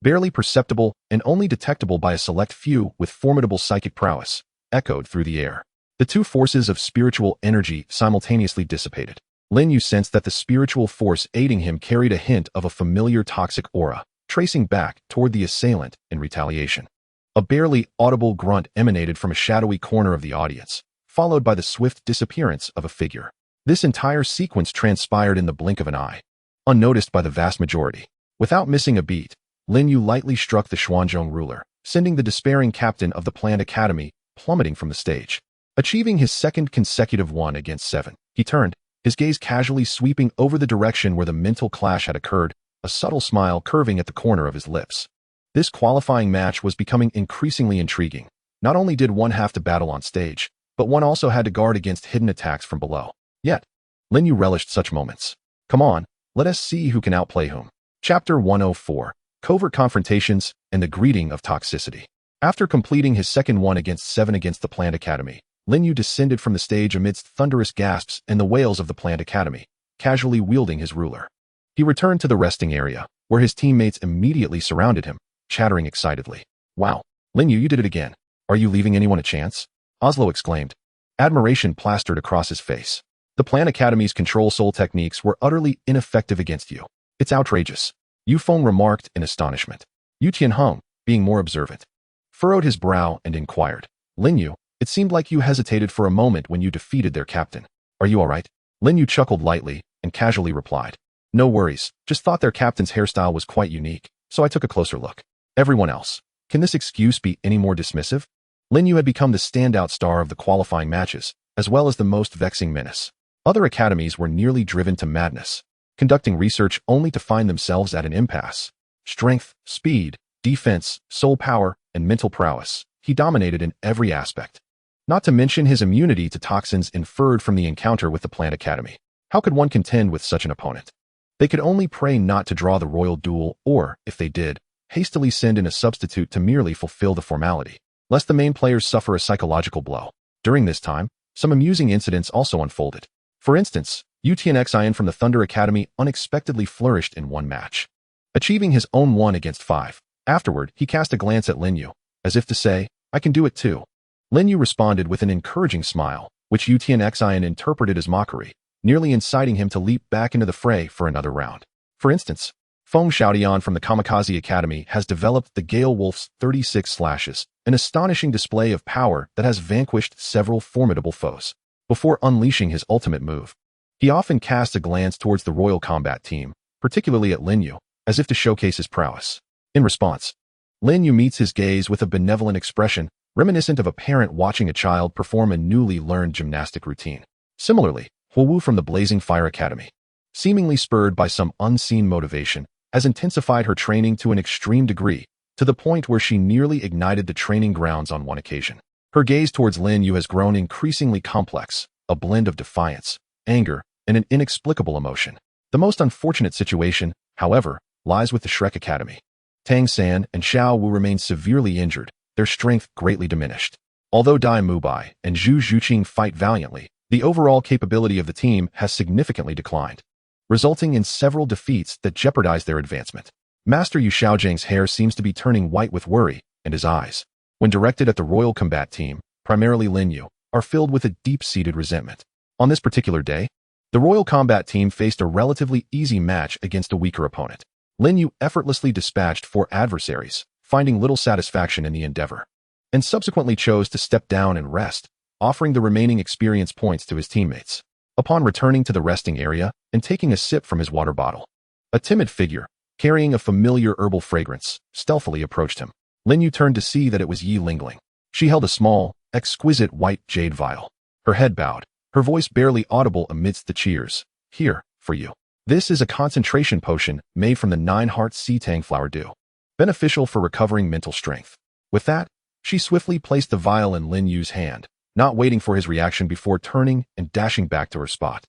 barely perceptible and only detectable by a select few with formidable psychic prowess, echoed through the air. The two forces of spiritual energy simultaneously dissipated. Lin Yu sensed that the spiritual force aiding him carried a hint of a familiar toxic aura, tracing back toward the assailant in retaliation. A barely audible grunt emanated from a shadowy corner of the audience, followed by the swift disappearance of a figure. This entire sequence transpired in the blink of an eye, unnoticed by the vast majority. Without missing a beat, Lin Yu lightly struck the Xuanzhong ruler, sending the despairing captain of the planned academy plummeting from the stage. Achieving his second consecutive 1-against-7, he turned, his gaze casually sweeping over the direction where the mental clash had occurred, a subtle smile curving at the corner of his lips. This qualifying match was becoming increasingly intriguing. Not only did one have to battle on stage, but one also had to guard against hidden attacks from below. Yet, Lin Yu relished such moments. Come on, let us see who can outplay whom. Chapter 104, Covert Confrontations and the Greeting of Toxicity. After completing his second 1-against-7 against the planned academy, Lin Yu descended from the stage amidst thunderous gasps and the wails of the planned academy, casually wielding his ruler. He returned to the resting area, where his teammates immediately surrounded him, chattering excitedly. Wow, Lin Yu, you did it again. Are you leaving anyone a chance? Oslo exclaimed. Admiration plastered across his face. The Plan Academy's control soul techniques were utterly ineffective against you. It's outrageous. Yu Feng remarked in astonishment. Yu Tianheng, being more observant, furrowed his brow and inquired. Lin Yu, it seemed like you hesitated for a moment when you defeated their captain. Are you all right? Lin Yu chuckled lightly and casually replied. No worries, just thought their captain's hairstyle was quite unique, so I took a closer look. Everyone else. Can this excuse be any more dismissive? Lin Yu had become the standout star of the qualifying matches, as well as the most vexing menace. Other academies were nearly driven to madness, conducting research only to find themselves at an impasse. Strength, speed, defense, soul power, and mental prowess, he dominated in every aspect. Not to mention his immunity to toxins inferred from the encounter with the Plant Academy. How could one contend with such an opponent? They could only pray not to draw the royal duel or, if they did, hastily send in a substitute to merely fulfill the formality, lest the main players suffer a psychological blow. During this time, some amusing incidents also unfolded. For instance, Yu Tianxian from the Thunder Academy unexpectedly flourished in one match, achieving his own 1 against 5. Afterward, he cast a glance at Lin Yu, as if to say, I can do it too. Lin Yu responded with an encouraging smile, which Yu Tianxian interpreted as mockery, nearly inciting him to leap back into the fray for another round. For instance, Feng Xiaodian from the Kamikaze Academy has developed the Gale Wolf's 36 slashes, an astonishing display of power that has vanquished several formidable foes. Before unleashing his ultimate move, he often casts a glance towards the Royal Combat Team, particularly at Lin Yu, as if to showcase his prowess. In response, Lin Yu meets his gaze with a benevolent expression, reminiscent of a parent watching a child perform a newly learned gymnastic routine. Similarly, Huowu from the Blazing Fire Academy, seemingly spurred by some unseen motivation, has intensified her training to an extreme degree, to the point where she nearly ignited the training grounds on one occasion. Her gaze towards Lin Yu has grown increasingly complex, a blend of defiance, anger, and an inexplicable emotion. The most unfortunate situation, however, lies with the Shrek Academy. Tang San and Xiao Wu remain severely injured, their strength greatly diminished. Although Dai Mubai and Zhu Zhuqing fight valiantly, the overall capability of the team has significantly declined, resulting in several defeats that jeopardize their advancement. Master Yu Xiaojiang's hair seems to be turning white with worry, and his eyes, when directed at the Royal Combat Team, primarily Lin Yu, are filled with a deep-seated resentment. On this particular day, the Royal Combat Team faced a relatively easy match against a weaker opponent. Lin Yu effortlessly dispatched 4 adversaries, finding little satisfaction in the endeavor, and subsequently chose to step down and rest, offering the remaining experience points to his teammates. Upon returning to the resting area and taking a sip from his water bottle, a timid figure, carrying a familiar herbal fragrance, stealthily approached him. Lin Yu turned to see that it was Yi Lingling. She held a small, exquisite white jade vial. Her head bowed, her voice barely audible amidst the cheers. Here, for you. This is a concentration potion made from the 9 hearts sea tang flower dew, beneficial for recovering mental strength. With that, she swiftly placed the vial in Lin Yu's hand, not waiting for his reaction before turning and dashing back to her spot.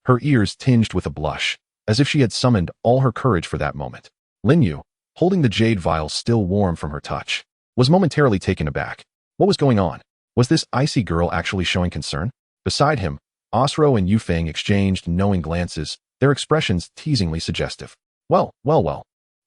Her ears tinged with a blush, as if she had summoned all her courage for that moment. Lin Yu, holding the jade vial still warm from her touch, was momentarily taken aback. What was going on? Was this icy girl actually showing concern? Beside him, Osro and Yu Feng exchanged knowing glances, their expressions teasingly suggestive. Well.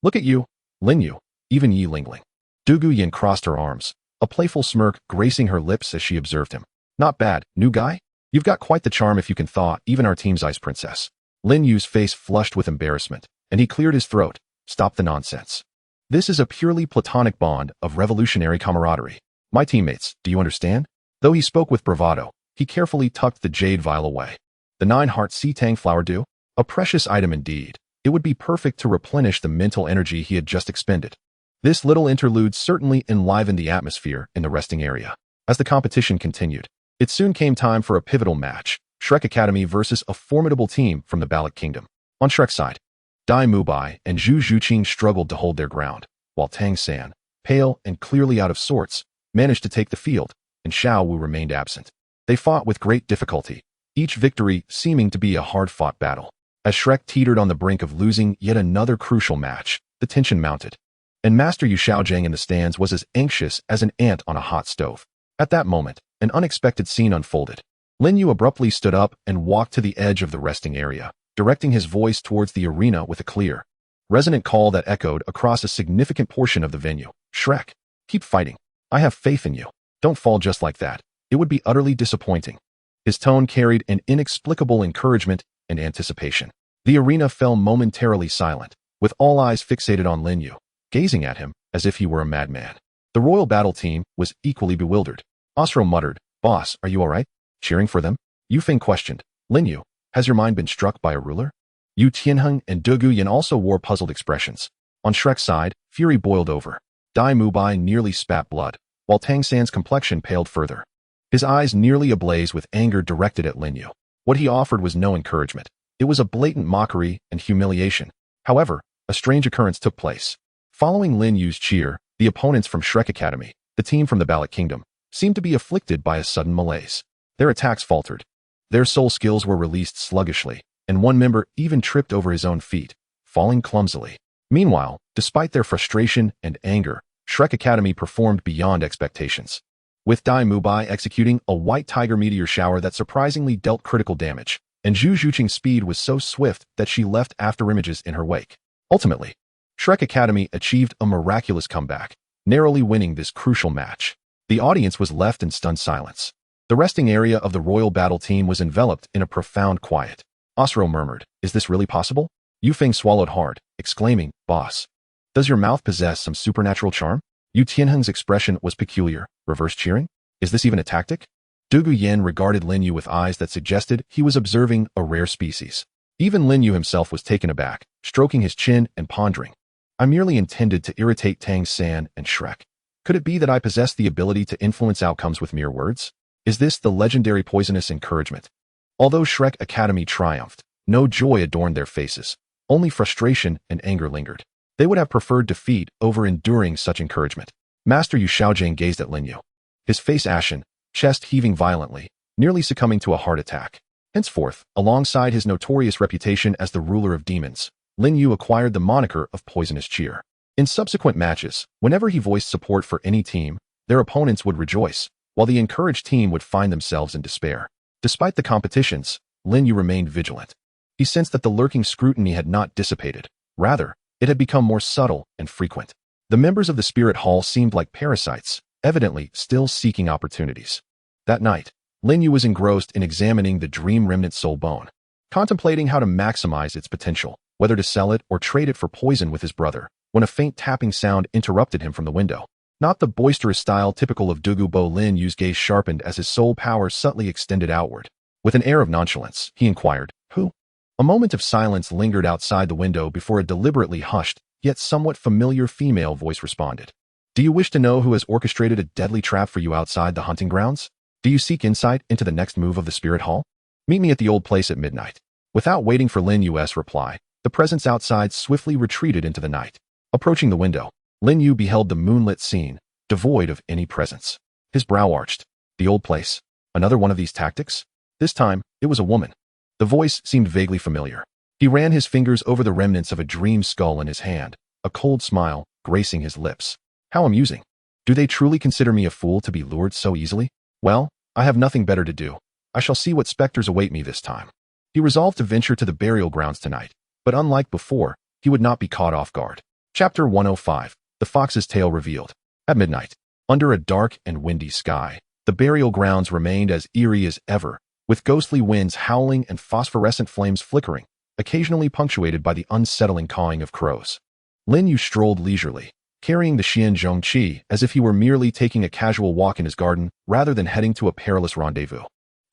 Look at you, Lin Yu, even Yi Lingling. Du Guyan crossed her arms, a playful smirk gracing her lips as she observed him. Not bad, new guy? You've got quite the charm if you can thaw even our team's ice princess. Lin Yu's face flushed with embarrassment, and he cleared his throat. Stop the nonsense. This is a purely platonic bond of revolutionary camaraderie. My teammates, do you understand? Though he spoke with bravado, he carefully tucked the jade vial away. The 9-heart sea tang flower dew? A precious item indeed. It would be perfect to replenish the mental energy he had just expended. This little interlude certainly enlivened the atmosphere in the resting area. As the competition continued, it soon came time for a pivotal match, Shrek Academy versus a formidable team from the Balak Kingdom. On Shrek's side, Dai Mubai and Zhu Zhuqing struggled to hold their ground, while Tang San, pale and clearly out of sorts, managed to take the field, and Xiao Wu remained absent. They fought with great difficulty, each victory seeming to be a hard-fought battle. As Shrek teetered on the brink of losing yet another crucial match, the tension mounted, and Master Yu Xiaojiang in the stands was as anxious as an ant on a hot stove. At that moment, an unexpected scene unfolded. Lin Yu abruptly stood up and walked to the edge of the resting area, directing his voice towards the arena with a clear, resonant call that echoed across a significant portion of the venue. Shrek, keep fighting. I have faith in you. Don't fall just like that. It would be utterly disappointing. His tone carried an inexplicable encouragement and anticipation. The arena fell momentarily silent, with all eyes fixated on Lin Yu, gazing at him as if he were a madman. The royal battle team was equally bewildered. Osro muttered, "Boss, are you all right?" Cheering for them, Yu Feng questioned, "Lin Yu, has your mind been struck by a ruler?" Yu Tianheng and Douluo Dalu also wore puzzled expressions. On Shrek's side, fury boiled over. Dai Mubai nearly spat blood, while Tang San's complexion paled further. His eyes nearly ablaze with anger directed at Lin Yu. What he offered was no encouragement. It was a blatant mockery and humiliation. However, a strange occurrence took place. Following Lin Yu's cheer, the opponents from Shrek Academy, the team from the Ballot Kingdom, seemed to be afflicted by a sudden malaise. Their attacks faltered. Their soul skills were released sluggishly, and one member even tripped over his own feet, falling clumsily. Meanwhile, despite their frustration and anger, Shrek Academy performed beyond expectations, with Dai Mubai executing a white tiger meteor shower that surprisingly dealt critical damage, and Zhu Zhuqing's speed was so swift that she left afterimages in her wake. Ultimately, Shrek Academy achieved a miraculous comeback, narrowly winning this crucial match. The audience was left in stunned silence. The resting area of the royal battle team was enveloped in a profound quiet. Osro murmured, "Is this really possible?" Yu Feng swallowed hard, exclaiming, "Boss, does your mouth possess some supernatural charm?" Yu Tianheng's expression was peculiar, reverse cheering. "Is this even a tactic?" Douluo Dalu regarded Lin Yu with eyes that suggested he was observing a rare species. Even Lin Yu himself was taken aback, stroking his chin and pondering. "I merely intended to irritate Tang San and Shrek. Could it be that I possess the ability to influence outcomes with mere words? Is this the legendary poisonous encouragement?" Although Shrek Academy triumphed, no joy adorned their faces. Only frustration and anger lingered. They would have preferred defeat over enduring such encouragement. Master Yu Xiaojing gazed at Lin Yu, his face ashen, chest heaving violently, nearly succumbing to a heart attack. Henceforth, alongside his notorious reputation as the ruler of demons, Lin Yu acquired the moniker of Poisonous Cheer. In subsequent matches, whenever he voiced support for any team, their opponents would rejoice, while the encouraged team would find themselves in despair. Despite the competitions, Lin Yu remained vigilant. He sensed that the lurking scrutiny had not dissipated. Rather, it had become more subtle and frequent. The members of the Spirit Hall seemed like parasites, evidently still seeking opportunities. That night, Lin Yu was engrossed in examining the Dream Remnant Soul Bone, contemplating how to maximize its potential, whether to sell it or trade it for poison with his brother, when a faint tapping sound interrupted him from the window. Not the boisterous style typical of Douluo. Lin Yu's gaze sharpened as his soul power subtly extended outward. With an air of nonchalance, he inquired, "Who?" A moment of silence lingered outside the window before a deliberately hushed, yet somewhat familiar female voice responded. "Do you wish to know who has orchestrated a deadly trap for you outside the hunting grounds? Do you seek insight into the next move of the Spirit Hall? Meet me at the old place at midnight." Without waiting for Lin Yu's reply, the presence outside swiftly retreated into the night. Approaching the window, Lin Yu beheld the moonlit scene, devoid of any presence. His brow arched. The old place. Another one of these tactics? This time, it was a woman. The voice seemed vaguely familiar. He ran his fingers over the remnants of a dream skull in his hand, a cold smile gracing his lips. How amusing. Do they truly consider me a fool to be lured so easily? Well, I have nothing better to do. I shall see what specters await me this time. He resolved to venture to the burial grounds tonight, but unlike before, he would not be caught off guard. Chapter 105. The Fox's Tale Revealed. At midnight, under a dark and windy sky, the burial grounds remained as eerie as ever, with ghostly winds howling and phosphorescent flames flickering, occasionally punctuated by the unsettling cawing of crows. Lin Yu strolled leisurely, carrying the Xian Zhongqi as if he were merely taking a casual walk in his garden rather than heading to a perilous rendezvous.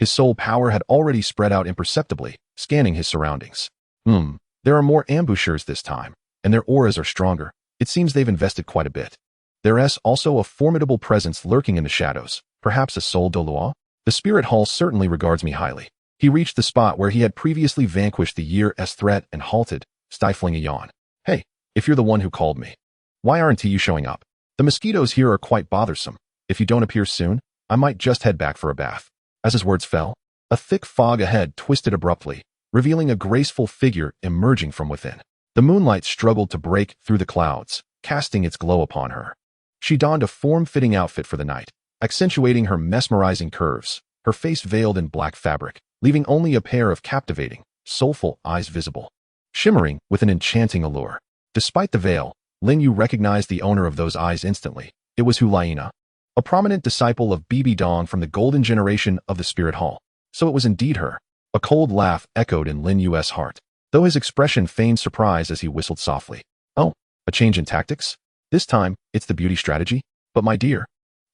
His soul power had already spread out imperceptibly, scanning his surroundings. There are more ambushers this time, and their auras are stronger. It seems they've invested quite a bit. There's also a formidable presence lurking in the shadows, perhaps a soul Douluo. The Spirit Hall certainly regards me highly. He reached the spot where he had previously vanquished the year's threat and halted, stifling a yawn. "Hey, if you're the one who called me, why aren't you showing up? The mosquitoes here are quite bothersome. If you don't appear soon, I might just head back for a bath." As his words fell, a thick fog ahead twisted abruptly, revealing a graceful figure emerging from within. The moonlight struggled to break through the clouds, casting its glow upon her. She donned a form-fitting outfit for the night, accentuating her mesmerizing curves, her face veiled in black fabric, leaving only a pair of captivating, soulful eyes visible, shimmering with an enchanting allure. Despite the veil, Lin Yu recognized the owner of those eyes instantly. It was Hulaina, a prominent disciple of Bibi Dong from the golden generation of the Spirit Hall. So it was indeed her. A cold laugh echoed in Lin Yu's heart, though his expression feigned surprise as he whistled softly. Oh, a change in tactics? This time, it's the beauty strategy? But my dear,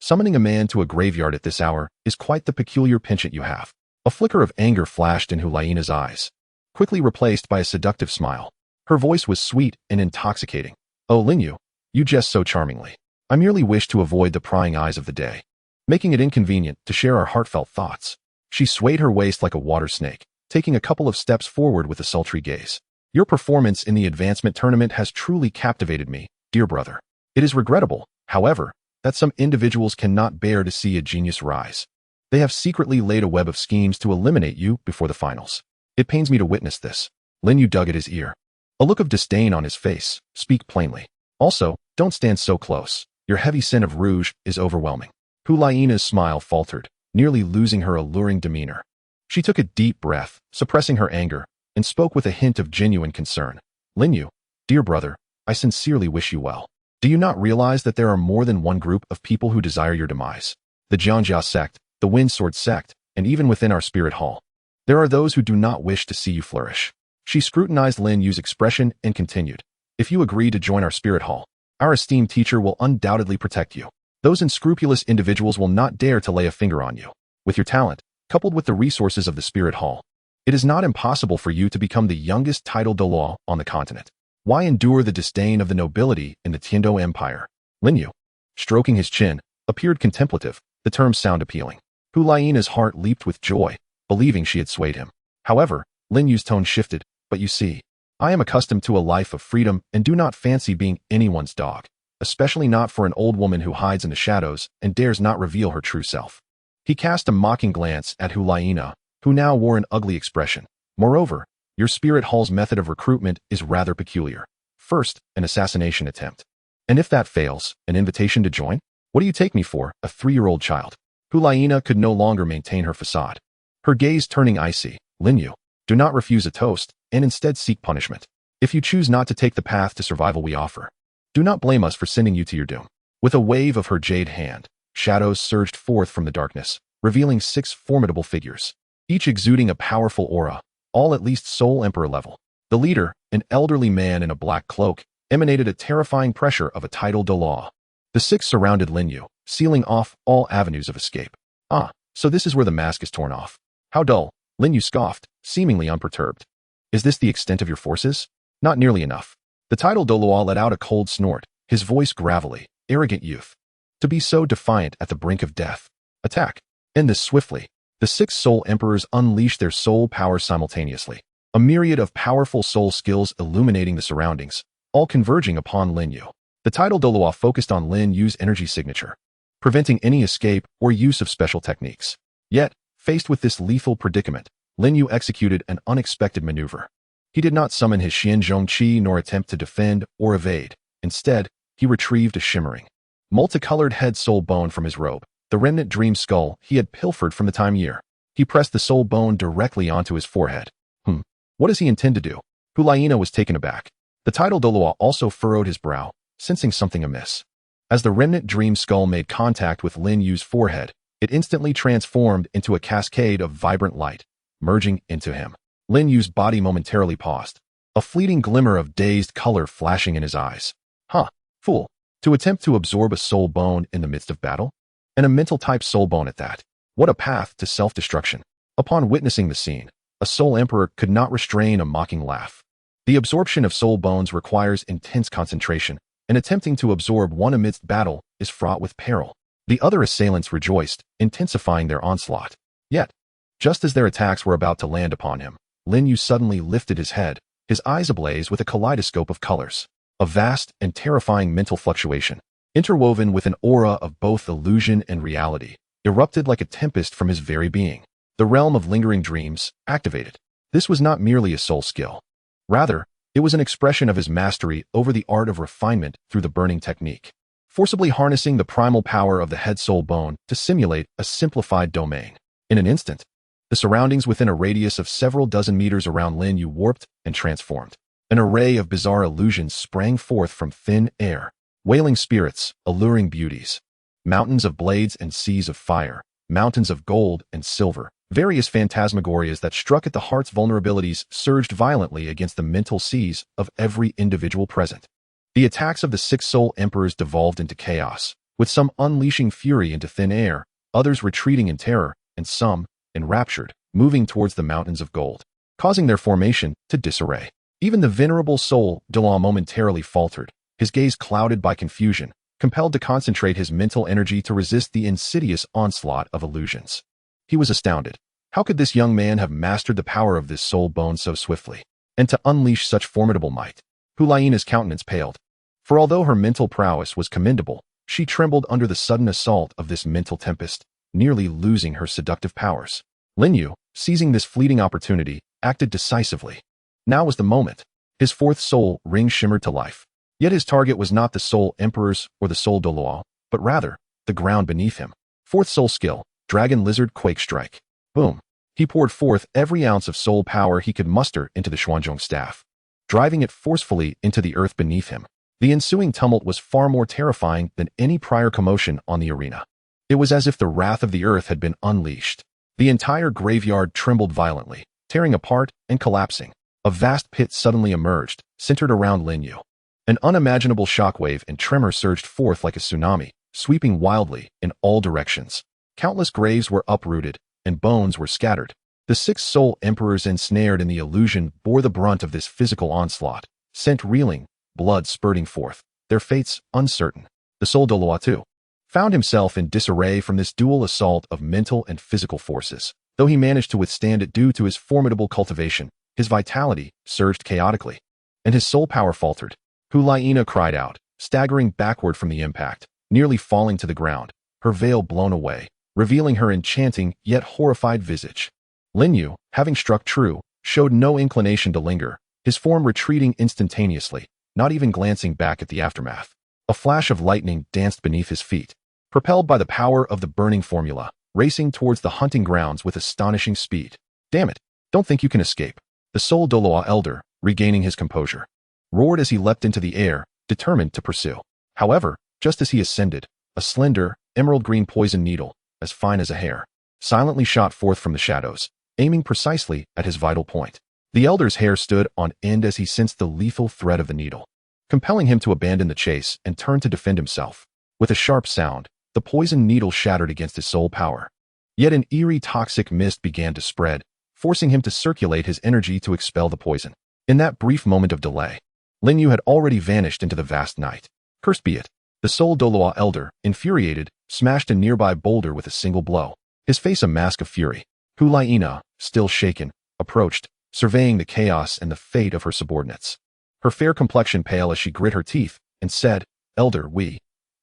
summoning a man to a graveyard at this hour is quite the peculiar penchant you have. A flicker of anger flashed in Hulaina's eyes, quickly replaced by a seductive smile. Her voice was sweet and intoxicating. Oh, Lin Yu, you jest so charmingly. I merely wish to avoid the prying eyes of the day, making it inconvenient to share our heartfelt thoughts. She swayed her waist like a water snake, taking a couple of steps forward with a sultry gaze. Your performance in the advancement tournament has truly captivated me, dear brother. It is regrettable, however, that some individuals cannot bear to see a genius rise. They have secretly laid a web of schemes to eliminate you before the finals. It pains me to witness this. Lin Yu dug at his ear, a look of disdain on his face. Speak plainly. Also, don't stand so close. Your heavy scent of rouge is overwhelming. Hulaina's smile faltered, nearly losing her alluring demeanor. She took a deep breath, suppressing her anger, and spoke with a hint of genuine concern. Lin Yu, dear brother, I sincerely wish you well. Do you not realize that there are more than one group of people who desire your demise? The Jianjia sect, the Windsword sect, and even within our Spirit Hall, there are those who do not wish to see you flourish. She scrutinized Lin Yu's expression and continued. If you agree to join our Spirit Hall, our esteemed teacher will undoubtedly protect you. Those unscrupulous individuals will not dare to lay a finger on you. With your talent, coupled with the resources of the Spirit Hall, it is not impossible for you to become the youngest title Douluo on the continent. Why endure the disdain of the nobility in the Tiando Empire? Lin Yu, stroking his chin, appeared contemplative. The terms sound appealing. Hulaina's heart leaped with joy, believing she had swayed him. However, Lin Yu's tone shifted. But you see, I am accustomed to a life of freedom and do not fancy being anyone's dog, especially not for an old woman who hides in the shadows and dares not reveal her true self. He cast a mocking glance at Hulaina, who now wore an ugly expression. Moreover, your Spirit Hall's method of recruitment is rather peculiar. First, an assassination attempt. And if that fails, an invitation to join? What do you take me for, a 3-year-old child? Hulaina could no longer maintain her facade, her gaze turning icy. Lin Yu, do not refuse a toast, and instead seek punishment. If you choose not to take the path to survival we offer, do not blame us for sending you to your doom. With a wave of her jade hand, shadows surged forth from the darkness, revealing 6 formidable figures, each exuding a powerful aura, all at least Soul Emperor level. The leader, an elderly man in a black cloak, emanated a terrifying pressure of a title Douluo. The 6 surrounded Lin Yu, sealing off all avenues of escape. Ah, so this is where the mask is torn off. How dull, Lin Yu scoffed, seemingly unperturbed. Is this the extent of your forces? Not nearly enough. The title Douluo let out a cold snort, his voice gravelly. Arrogant youth. To be so defiant at the brink of death. Attack. End this swiftly. The 6 soul emperors unleashed their soul power simultaneously. A myriad of powerful soul skills illuminating the surroundings, all converging upon Lin Yu. The title Douluo focused on Lin Yu's energy signature, preventing any escape or use of special techniques. Yet, faced with this lethal predicament, Lin Yu executed an unexpected maneuver. He did not summon his Xianzhong Qi nor attempt to defend or evade. Instead, he retrieved a shimmering, multicolored head soul bone from his robe, the remnant dream skull he had pilfered from the time year. He pressed the soul bone directly onto his forehead. What does he intend to do? Hulaina was taken aback. The title Douluo also furrowed his brow, sensing something amiss. As the remnant dream skull made contact with Lin Yu's forehead, it instantly transformed into a cascade of vibrant light, merging into him. Lin Yu's body momentarily paused, a fleeting glimmer of dazed color flashing in his eyes. Fool. To attempt to absorb a soul bone in the midst of battle? And a mental-type soul bone at that. What a path to self-destruction. Upon witnessing the scene, a soul emperor could not restrain a mocking laugh. The absorption of soul bones requires intense concentration, and attempting to absorb one amidst battle is fraught with peril. The other assailants rejoiced, intensifying their onslaught. Yet, just as their attacks were about to land upon him, Lin Yu suddenly lifted his head, his eyes ablaze with a kaleidoscope of colors. A vast and terrifying mental fluctuation, interwoven with an aura of both illusion and reality, erupted like a tempest from his very being. The realm of lingering dreams, activated. This was not merely a soul skill. Rather, it was an expression of his mastery over the art of refinement through the burning technique, forcibly harnessing the primal power of the head soul bone to simulate a simplified domain. In an instant, the surroundings within a radius of several dozen meters around Lin Yu warped and transformed. An array of bizarre illusions sprang forth from thin air. Wailing spirits, alluring beauties. Mountains of blades and seas of fire. Mountains of gold and silver. Various phantasmagorias that struck at the heart's vulnerabilities surged violently against the mental seas of every individual present. The attacks of the six soul emperors devolved into chaos, with some unleashing fury into thin air, others retreating in terror, and some, enraptured, moving towards the mountains of gold, causing their formation to disarray. Even the venerable soul Douluo momentarily faltered, his gaze clouded by confusion, compelled to concentrate his mental energy to resist the insidious onslaught of illusions. He was astounded. How could this young man have mastered the power of this soul bone so swiftly, and to unleash such formidable might? Hulaina's countenance paled. For although her mental prowess was commendable, she trembled under the sudden assault of this mental tempest, nearly losing her seductive powers. Lin, seizing this fleeting opportunity, acted decisively. Now was the moment. His fourth soul ring shimmered to life. Yet his target was not the soul emperors or the soul Douluo, but rather the ground beneath him. Fourth soul skill, Dragon Lizard Quake Strike. Boom. He poured forth every ounce of soul power he could muster into the Xuanzhong staff, driving it forcefully into the earth beneath him. The ensuing tumult was far more terrifying than any prior commotion on the arena. It was as if the wrath of the earth had been unleashed. The entire graveyard trembled violently, tearing apart and collapsing. A vast pit suddenly emerged, centered around Lin. An unimaginable shockwave and tremor surged forth like a tsunami, sweeping wildly in all directions. Countless graves were uprooted, and bones were scattered. The six soul emperors ensnared in the illusion bore the brunt of this physical onslaught, sent reeling, blood spurting forth, their fates uncertain. The soul Douluo too found himself in disarray from this dual assault of mental and physical forces. Though he managed to withstand it due to his formidable cultivation, his vitality surged chaotically, and his soul power faltered. Hulaina cried out, staggering backward from the impact, nearly falling to the ground, her veil blown away, revealing her enchanting yet horrified visage. Lin, having struck true, showed no inclination to linger, his form retreating instantaneously, not even glancing back at the aftermath. A flash of lightning danced beneath his feet, propelled by the power of the burning formula, racing towards the hunting grounds with astonishing speed. Damn it, don't think you can escape. The soul Douluo elder, regaining his composure, roared as he leapt into the air, determined to pursue. However, just as he ascended, a slender, emerald-green poison needle, as fine as a hair, silently shot forth from the shadows, aiming precisely at his vital point. The elder's hair stood on end as he sensed the lethal threat of the needle, compelling him to abandon the chase and turn to defend himself. With a sharp sound, the poison needle shattered against his soul power. Yet an eerie toxic mist began to spread, forcing him to circulate his energy to expel the poison. In that brief moment of delay, Lin had already vanished into the vast night. Cursed be it. The soul Douluo elder, infuriated, smashed a nearby boulder with a single blow, his face a mask of fury. Hulaina, still shaken, approached, surveying the chaos and the fate of her subordinates. Her fair complexion pale as she grit her teeth, and said, "Elder,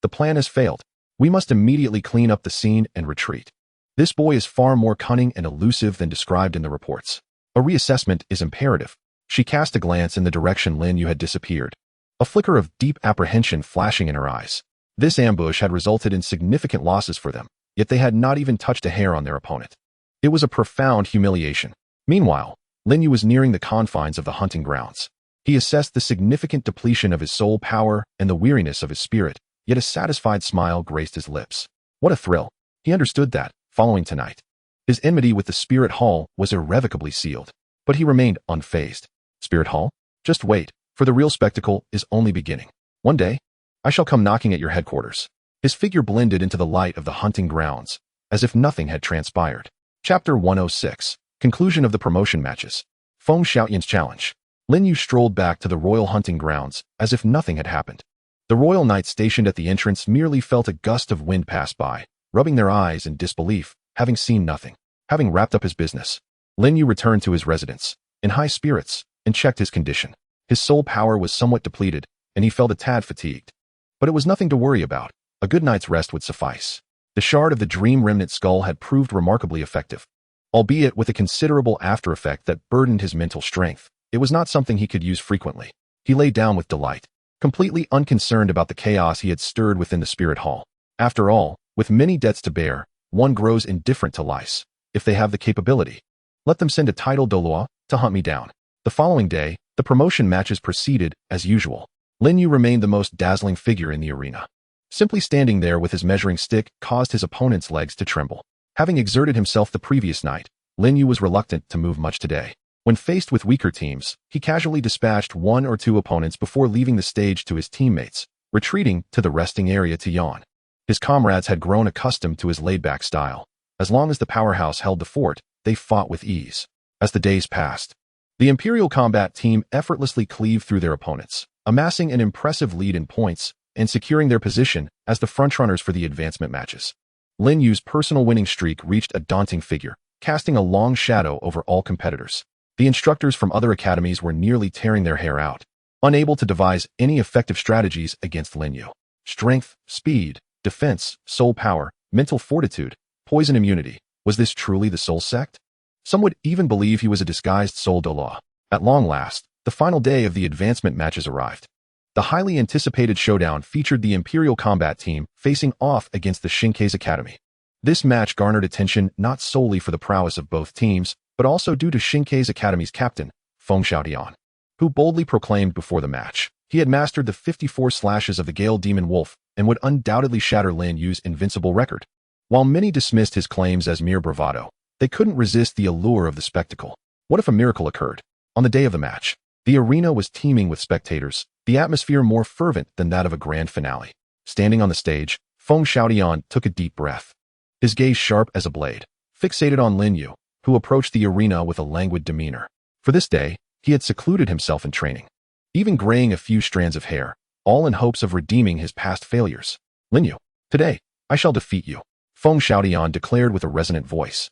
the plan has failed. We must immediately clean up the scene and retreat. This boy is far more cunning and elusive than described in the reports. A reassessment is imperative." She cast a glance in the direction Lin had disappeared, a flicker of deep apprehension flashing in her eyes. This ambush had resulted in significant losses for them, yet they had not even touched a hair on their opponent. It was a profound humiliation. Meanwhile, Lin was nearing the confines of the hunting grounds. He assessed the significant depletion of his soul power and the weariness of his spirit, yet a satisfied smile graced his lips. What a thrill. He understood that, following tonight, his enmity with the Spirit Hall was irrevocably sealed. But he remained unfazed. Spirit Hall? Just wait, for the real spectacle is only beginning. One day, I shall come knocking at your headquarters. His figure blended into the light of the hunting grounds, as if nothing had transpired. Chapter 106. Conclusion of the promotion matches. Feng Xiaoyan's challenge. Lin strolled back to the royal hunting grounds, as if nothing had happened. The royal knights stationed at the entrance merely felt a gust of wind pass by, rubbing their eyes in disbelief, having seen nothing. Having wrapped up his business, Lin returned to his residence, in high spirits, and checked his condition. His soul power was somewhat depleted, and he felt a tad fatigued. But it was nothing to worry about. A good night's rest would suffice. The shard of the Dream Remnant skull had proved remarkably effective. Albeit with a considerable after effect that burdened his mental strength, it was not something he could use frequently. He lay down with delight, completely unconcerned about the chaos he had stirred within the Spirit Hall. After all, with many debts to bear, one grows indifferent to lice. If they have the capability, let them send a titled Douluo to hunt me down. The following day, The promotion matches proceeded as usual. Lin Yu remained the most dazzling figure in the arena. Simply standing there with his measuring stick caused his opponent's legs to tremble. Having exerted himself the previous night, Lin Yu was reluctant to move much today. When faced with weaker teams, he casually dispatched one or two opponents before leaving the stage to his teammates, retreating to the resting area to yawn. His comrades had grown accustomed to his laid-back style. As long as the powerhouse held the fort, they fought with ease. As the days passed, the Imperial Combat team effortlessly cleaved through their opponents, amassing an impressive lead in points and securing their position as the frontrunners for the advancement matches. Lin Yu's personal winning streak reached a daunting figure, casting a long shadow over all competitors. The instructors from other academies were nearly tearing their hair out, unable to devise any effective strategies against Lin Yu. Strength, speed, defense, soul power, mental fortitude, poison immunity. Was this truly the soul sect? Some would even believe he was a disguised soul Douluo. At long last, the final day of the advancement matches arrived. The highly anticipated showdown featured the Imperial Combat team facing off against the Shinkei's Academy. This match garnered attention not solely for the prowess of both teams, but also due to Shinkei's Academy's captain, Feng Xiaotian, who boldly proclaimed before the match he had mastered the 54 slashes of the Gale Demon Wolf and would undoubtedly shatter Lin Yu's invincible record. While many dismissed his claims as mere bravado, they couldn't resist the allure of the spectacle. What if a miracle occurred? On the day of the match, the arena was teeming with spectators, the atmosphere more fervent than that of a grand finale. Standing on the stage, Feng Xiaotian took a deep breath. His gaze sharp as a blade, fixated on Lin Yu, who approached the arena with a languid demeanor. For this day, he had secluded himself in training, even graying a few strands of hair, all in hopes of redeeming his past failures. Lin Yu, today, I shall defeat you, Feng Xiaotian declared with a resonant voice,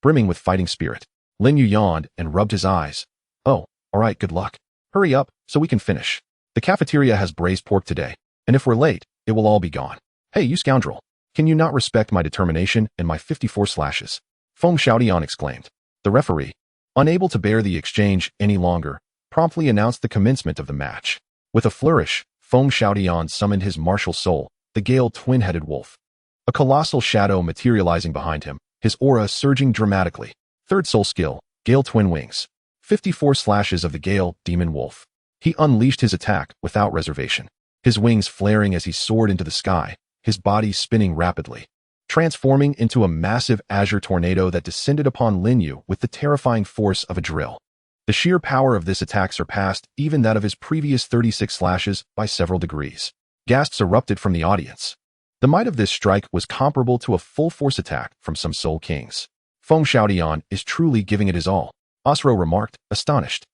brimming with fighting spirit. Lin Yu yawned and rubbed his eyes. Oh, all right, good luck. Hurry up, so we can finish. The cafeteria has braised pork today, and if we're late, it will all be gone. Hey, you scoundrel. Can you not respect my determination and my 54 slashes? Feng Xiaotian exclaimed. The referee, unable to bear the exchange any longer, promptly announced the commencement of the match. With a flourish, Feng Xiaotian summoned his martial soul, the Gale twin-headed wolf. A colossal shadow materializing behind him, his aura surging dramatically. Third soul skill, Gale Twin Wings. 54 slashes of the Gale Demon Wolf. He unleashed his attack without reservation, his wings flaring as he soared into the sky, his body spinning rapidly, transforming into a massive azure tornado that descended upon Lin Yu with the terrifying force of a drill. The sheer power of this attack surpassed even that of his previous 36 slashes by several degrees. Gasps erupted from the audience. The might of this strike was comparable to a full-force attack from some Soul Kings. Feng Xiaotian is truly giving it his all, Osro remarked, astonished.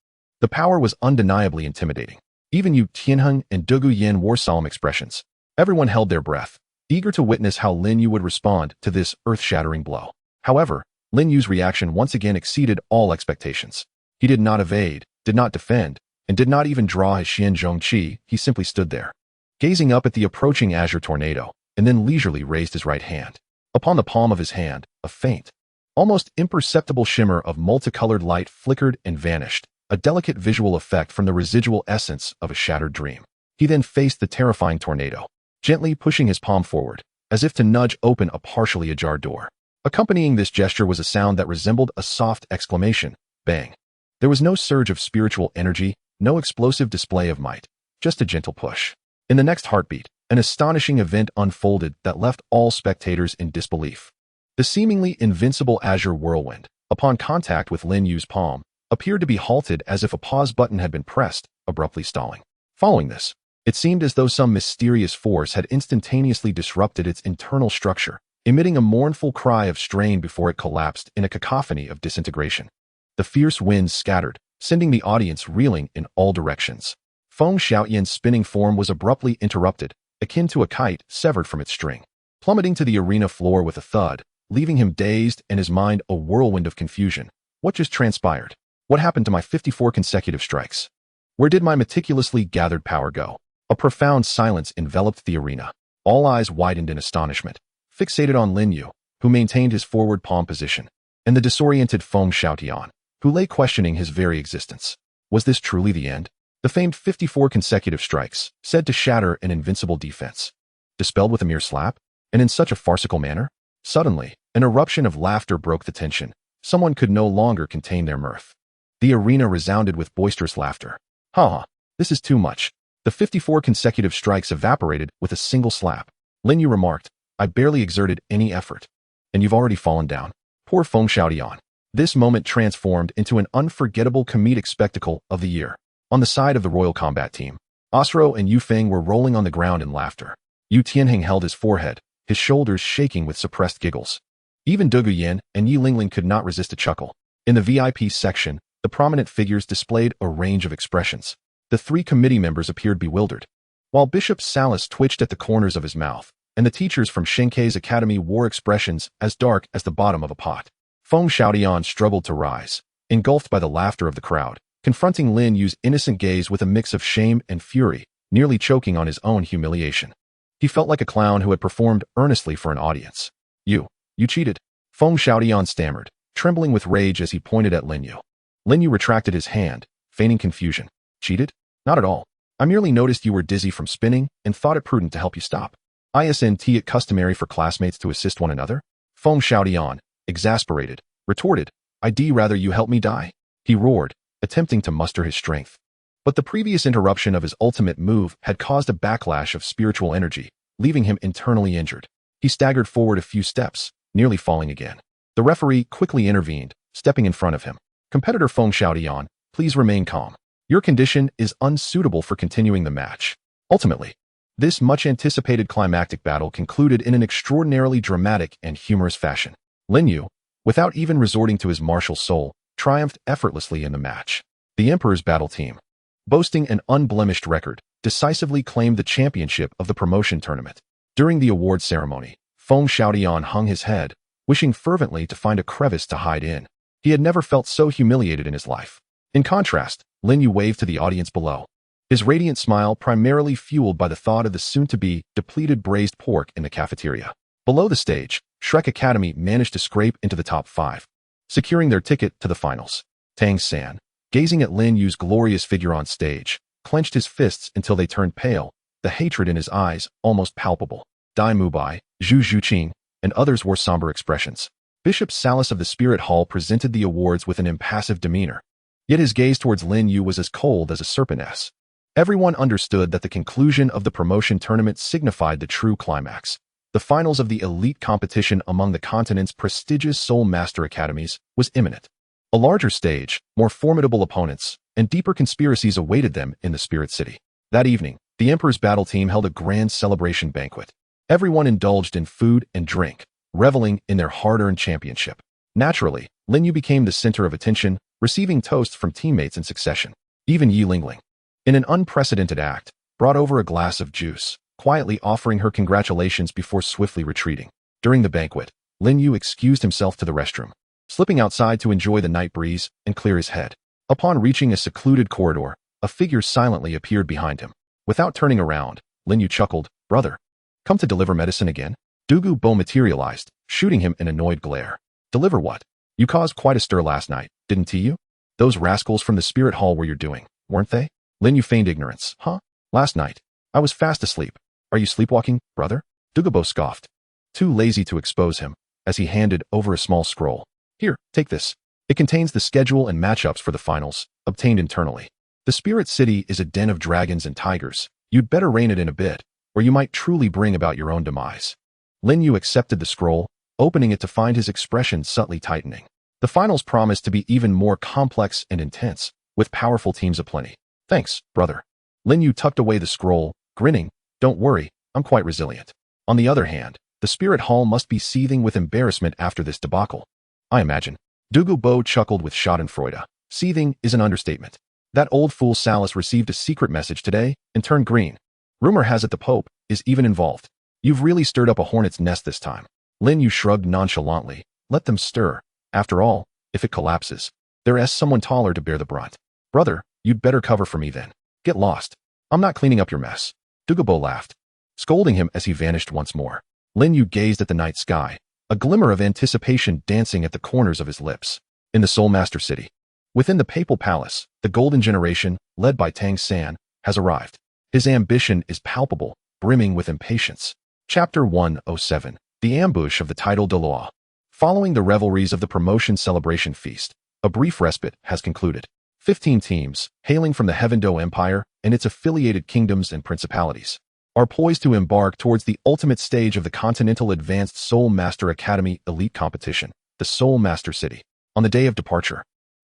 The power was undeniably intimidating. Even Yu Tianheng and Dugu Yin wore solemn expressions. Everyone held their breath, eager to witness how Lin Yu would respond to this earth-shattering blow. However, Lin Yu's reaction once again exceeded all expectations. He did not evade, did not defend, and did not even draw his Xian Zhong Qi. He simply stood there, gazing up at the approaching azure tornado, and then leisurely raised his right hand. Upon the palm of his hand, a faint, almost imperceptible shimmer of multicolored light flickered and vanished, a delicate visual effect from the residual essence of a shattered dream. He then faced the terrifying tornado, gently pushing his palm forward, as if to nudge open a partially ajar door. Accompanying this gesture was a sound that resembled a soft exclamation, bang. There was no surge of spiritual energy, no explosive display of might, just a gentle push. In the next heartbeat, an astonishing event unfolded that left all spectators in disbelief. The seemingly invincible azure whirlwind, upon contact with Lin Yu's palm, appeared to be halted as if a pause button had been pressed, abruptly stalling. Following this, it seemed as though some mysterious force had instantaneously disrupted its internal structure, emitting a mournful cry of strain before it collapsed in a cacophony of disintegration. The fierce winds scattered, sending the audience reeling in all directions. Feng Xiaotian's spinning form was abruptly interrupted, akin to a kite severed from its string, plummeting to the arena floor with a thud, leaving him dazed and his mind a whirlwind of confusion. What just transpired? What happened to my 54 consecutive strikes? Where did my meticulously gathered power go? A profound silence enveloped the arena. All eyes widened in astonishment, fixated on Lin Yu, who maintained his forward palm position, and the disoriented Feng Xiaotian, who lay questioning his very existence. Was this truly the end? The famed 54 consecutive strikes, said to shatter an invincible defense, dispelled with a mere slap, and in such a farcical manner? Suddenly, an eruption of laughter broke the tension. Someone could no longer contain their mirth. The arena resounded with boisterous laughter. Ha! This is too much. The 54 consecutive strikes evaporated with a single slap. Lin Yu remarked, I barely exerted any effort. And you've already fallen down. Poor Feng Xiaodian. This moment transformed into an unforgettable comedic spectacle of the year. On the side of the Royal Combat Team, Osro and Yu Feng were rolling on the ground in laughter. Yu Tianheng held his forehead, his shoulders shaking with suppressed giggles. Even Dugu Yin and Yi Lingling could not resist a chuckle. In the VIP section, the prominent figures displayed a range of expressions. The 3 committee members appeared bewildered, while Bishop Salas twitched at the corners of his mouth, and the teachers from Shenkei's academy wore expressions as dark as the bottom of a pot. Feng Xiaodian struggled to rise, engulfed by the laughter of the crowd, confronting Lin Yu's innocent gaze with a mix of shame and fury, nearly choking on his own humiliation. He felt like a clown who had performed earnestly for an audience. You cheated. Feng Xiaodian stammered, trembling with rage as he pointed at Lin Yu. Lin Yu retracted his hand, feigning confusion. Cheated? Not at all. I merely noticed you were dizzy from spinning and thought it prudent to help you stop. Isn't it customary for classmates to assist one another? Feng Xiaodian, exasperated, retorted, I'd rather you help me die. He roared, attempting to muster his strength. But the previous interruption of his ultimate move had caused a backlash of spiritual energy, leaving him internally injured. He staggered forward a few steps, nearly falling again. The referee quickly intervened, stepping in front of him. Competitor Feng Xiaodian, please remain calm. Your condition is unsuitable for continuing the match. Ultimately, this much-anticipated climactic battle concluded in an extraordinarily dramatic and humorous fashion. Lin Yu, without even resorting to his martial soul, triumphed effortlessly in the match. The Emperor's battle team, boasting an unblemished record, decisively claimed the championship of the promotion tournament. During the award ceremony, Feng Xiaodian hung his head, wishing fervently to find a crevice to hide in. He had never felt so humiliated in his life. In contrast, Lin Yu waved to the audience below, his radiant smile primarily fueled by the thought of the soon-to-be depleted braised pork in the cafeteria. Below the stage, Shrek Academy managed to scrape into the top 5, securing their ticket to the finals. Tang San, gazing at Lin Yu's glorious figure on stage, clenched his fists until they turned pale, the hatred in his eyes almost palpable. Dai Mubai, Zhu Zhuqing, and others wore somber expressions. Bishop Salas of the Spirit Hall presented the awards with an impassive demeanor, yet his gaze towards Lin Yu was as cold as a serpent's. Everyone understood that the conclusion of the promotion tournament signified the true climax. The finals of the elite competition among the continent's prestigious Soul Master Academies was imminent. A larger stage, more formidable opponents, and deeper conspiracies awaited them in the Spirit City. That evening, the Emperor's battle team held a grand celebration banquet. Everyone indulged in food and drink, reveling in their hard-earned championship. Naturally, Lin Yu became the center of attention, receiving toasts from teammates in succession. Even Yi Lingling, in an unprecedented act, brought over a glass of juice, quietly offering her congratulations before swiftly retreating. During the banquet, Lin Yu excused himself to the restroom, slipping outside to enjoy the night breeze and clear his head. Upon reaching a secluded corridor, a figure silently appeared behind him. Without turning around, Lin Yu chuckled, Brother, come to deliver medicine again? Dugu Bo materialized, shooting him an annoyed glare. Deliver what? You caused quite a stir last night, didn't you? Those rascals from the Spirit Hall were your doing, weren't they? Lin Yu feigned ignorance. Huh? Last night, I was fast asleep. Are you sleepwalking, brother? Dugubo scoffed, too lazy to expose him, as he handed over a small scroll. Here, take this. It contains the schedule and matchups for the finals, obtained internally. The Spirit City is a den of dragons and tigers. You'd better rein it in a bit, or you might truly bring about your own demise. Lin Yu accepted the scroll, opening it to find his expression subtly tightening. The finals promised to be even more complex and intense, with powerful teams aplenty. Thanks, brother. Lin Yu tucked away the scroll, grinning. Don't worry, I'm quite resilient. On the other hand, the Spirit Hall must be seething with embarrassment after this debacle. I imagine. Dugu Bo chuckled with schadenfreude. Seething is an understatement. That old fool Salas received a secret message today and turned green. Rumor has it the Pope is even involved. You've really stirred up a hornet's nest this time. Lin Yu shrugged nonchalantly. Let them stir. After all, if it collapses, there's someone taller to bear the brunt. Brother, you'd better cover for me then. Get lost. I'm not cleaning up your mess. Dugubo laughed, scolding him as he vanished once more. Lin Yu gazed at the night sky, a glimmer of anticipation dancing at the corners of his lips. In the Soul Master City, within the Papal Palace, the Golden Generation, led by Tang San, has arrived. His ambition is palpable, brimming with impatience. Chapter 107. The Ambush of the Title Douluo. Following the revelries of the promotion celebration feast, a brief respite has concluded. 15 teams, hailing from the Heavendo Empire and its affiliated kingdoms and principalities, are poised to embark towards the ultimate stage of the Continental Advanced Soul Master Academy Elite Competition, the Soul Master City. On the day of departure,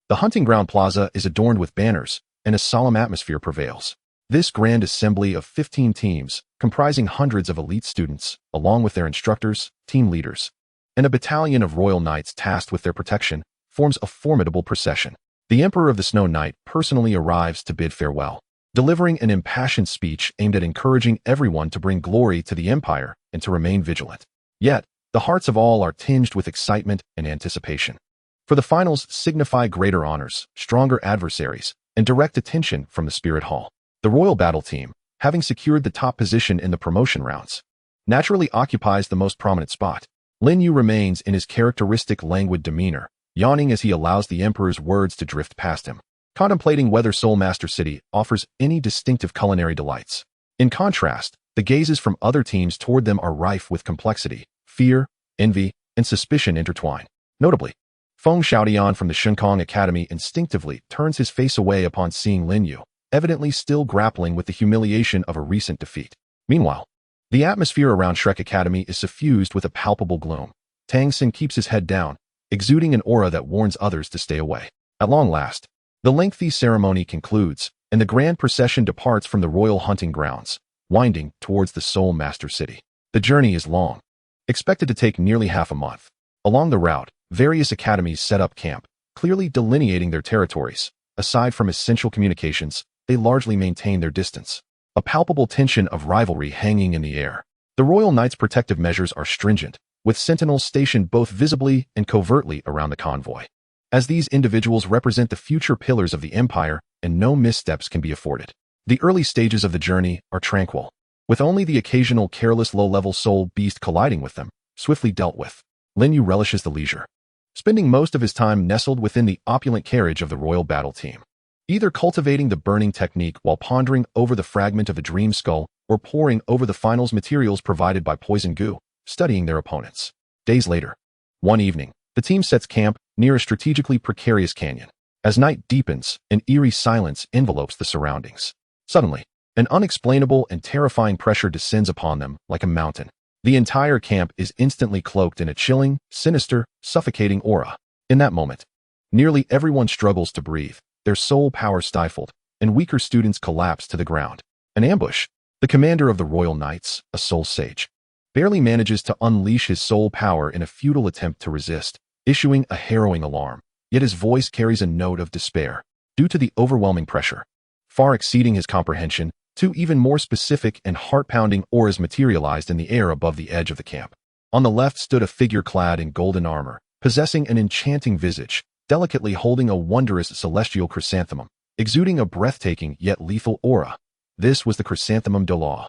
the hunting ground plaza is adorned with banners, and a solemn atmosphere prevails. This grand assembly of 15 teams, comprising hundreds of elite students, along with their instructors, team leaders, and a battalion of royal knights tasked with their protection, forms a formidable procession. The Emperor of the Snow Knight personally arrives to bid farewell, delivering an impassioned speech aimed at encouraging everyone to bring glory to the Empire and to remain vigilant. Yet, the hearts of all are tinged with excitement and anticipation. For the finals signify greater honors, stronger adversaries, and direct attention from the Spirit Hall. The Royal Battle Team, having secured the top position in the promotion rounds, naturally occupies the most prominent spot. Lin Yu remains in his characteristic languid demeanor, yawning as he allows the Emperor's words to drift past him, contemplating whether Soul Master City offers any distinctive culinary delights. In contrast, the gazes from other teams toward them are rife with complexity, fear, envy, and suspicion intertwine. Notably, Feng Xiaodian from the Shenkong Academy instinctively turns his face away upon seeing Lin Yu, evidently still grappling with the humiliation of a recent defeat. Meanwhile, the atmosphere around Shrek Academy is suffused with a palpable gloom. Tang San keeps his head down, exuding an aura that warns others to stay away. At long last, the lengthy ceremony concludes, and the grand procession departs from the royal hunting grounds, winding towards the Soul Master City. The journey is long, expected to take nearly half a month. Along the route, various academies set up camp, clearly delineating their territories. Aside from essential communications, they largely maintain their distance, a palpable tension of rivalry hanging in the air. The Royal Knight's protective measures are stringent, with sentinels stationed both visibly and covertly around the convoy, as these individuals represent the future pillars of the Empire and no missteps can be afforded. The early stages of the journey are tranquil, with only the occasional careless low-level soul beast colliding with them, swiftly dealt with. Lin Yu relishes the leisure, spending most of his time nestled within the opulent carriage of the Royal Battle Team, either cultivating the burning technique while pondering over the fragment of a dream skull or poring over the finals materials provided by Poison Goo, studying their opponents. Days later, one evening, the team sets camp near a strategically precarious canyon. As night deepens, an eerie silence envelopes the surroundings. Suddenly, an unexplainable and terrifying pressure descends upon them like a mountain. The entire camp is instantly cloaked in a chilling, sinister, suffocating aura. In that moment, nearly everyone struggles to breathe, their soul power stifled, and weaker students collapse to the ground. An ambush. The commander of the Royal Knights, a soul sage, barely manages to unleash his soul power in a futile attempt to resist, issuing a harrowing alarm. Yet his voice carries a note of despair. Due to the overwhelming pressure, far exceeding his comprehension, two even more specific and heart-pounding auras materialized in the air above the edge of the camp. On the left stood a figure clad in golden armor, possessing an enchanting visage, delicately holding a wondrous celestial chrysanthemum, exuding a breathtaking yet lethal aura. This was the chrysanthemum Douluo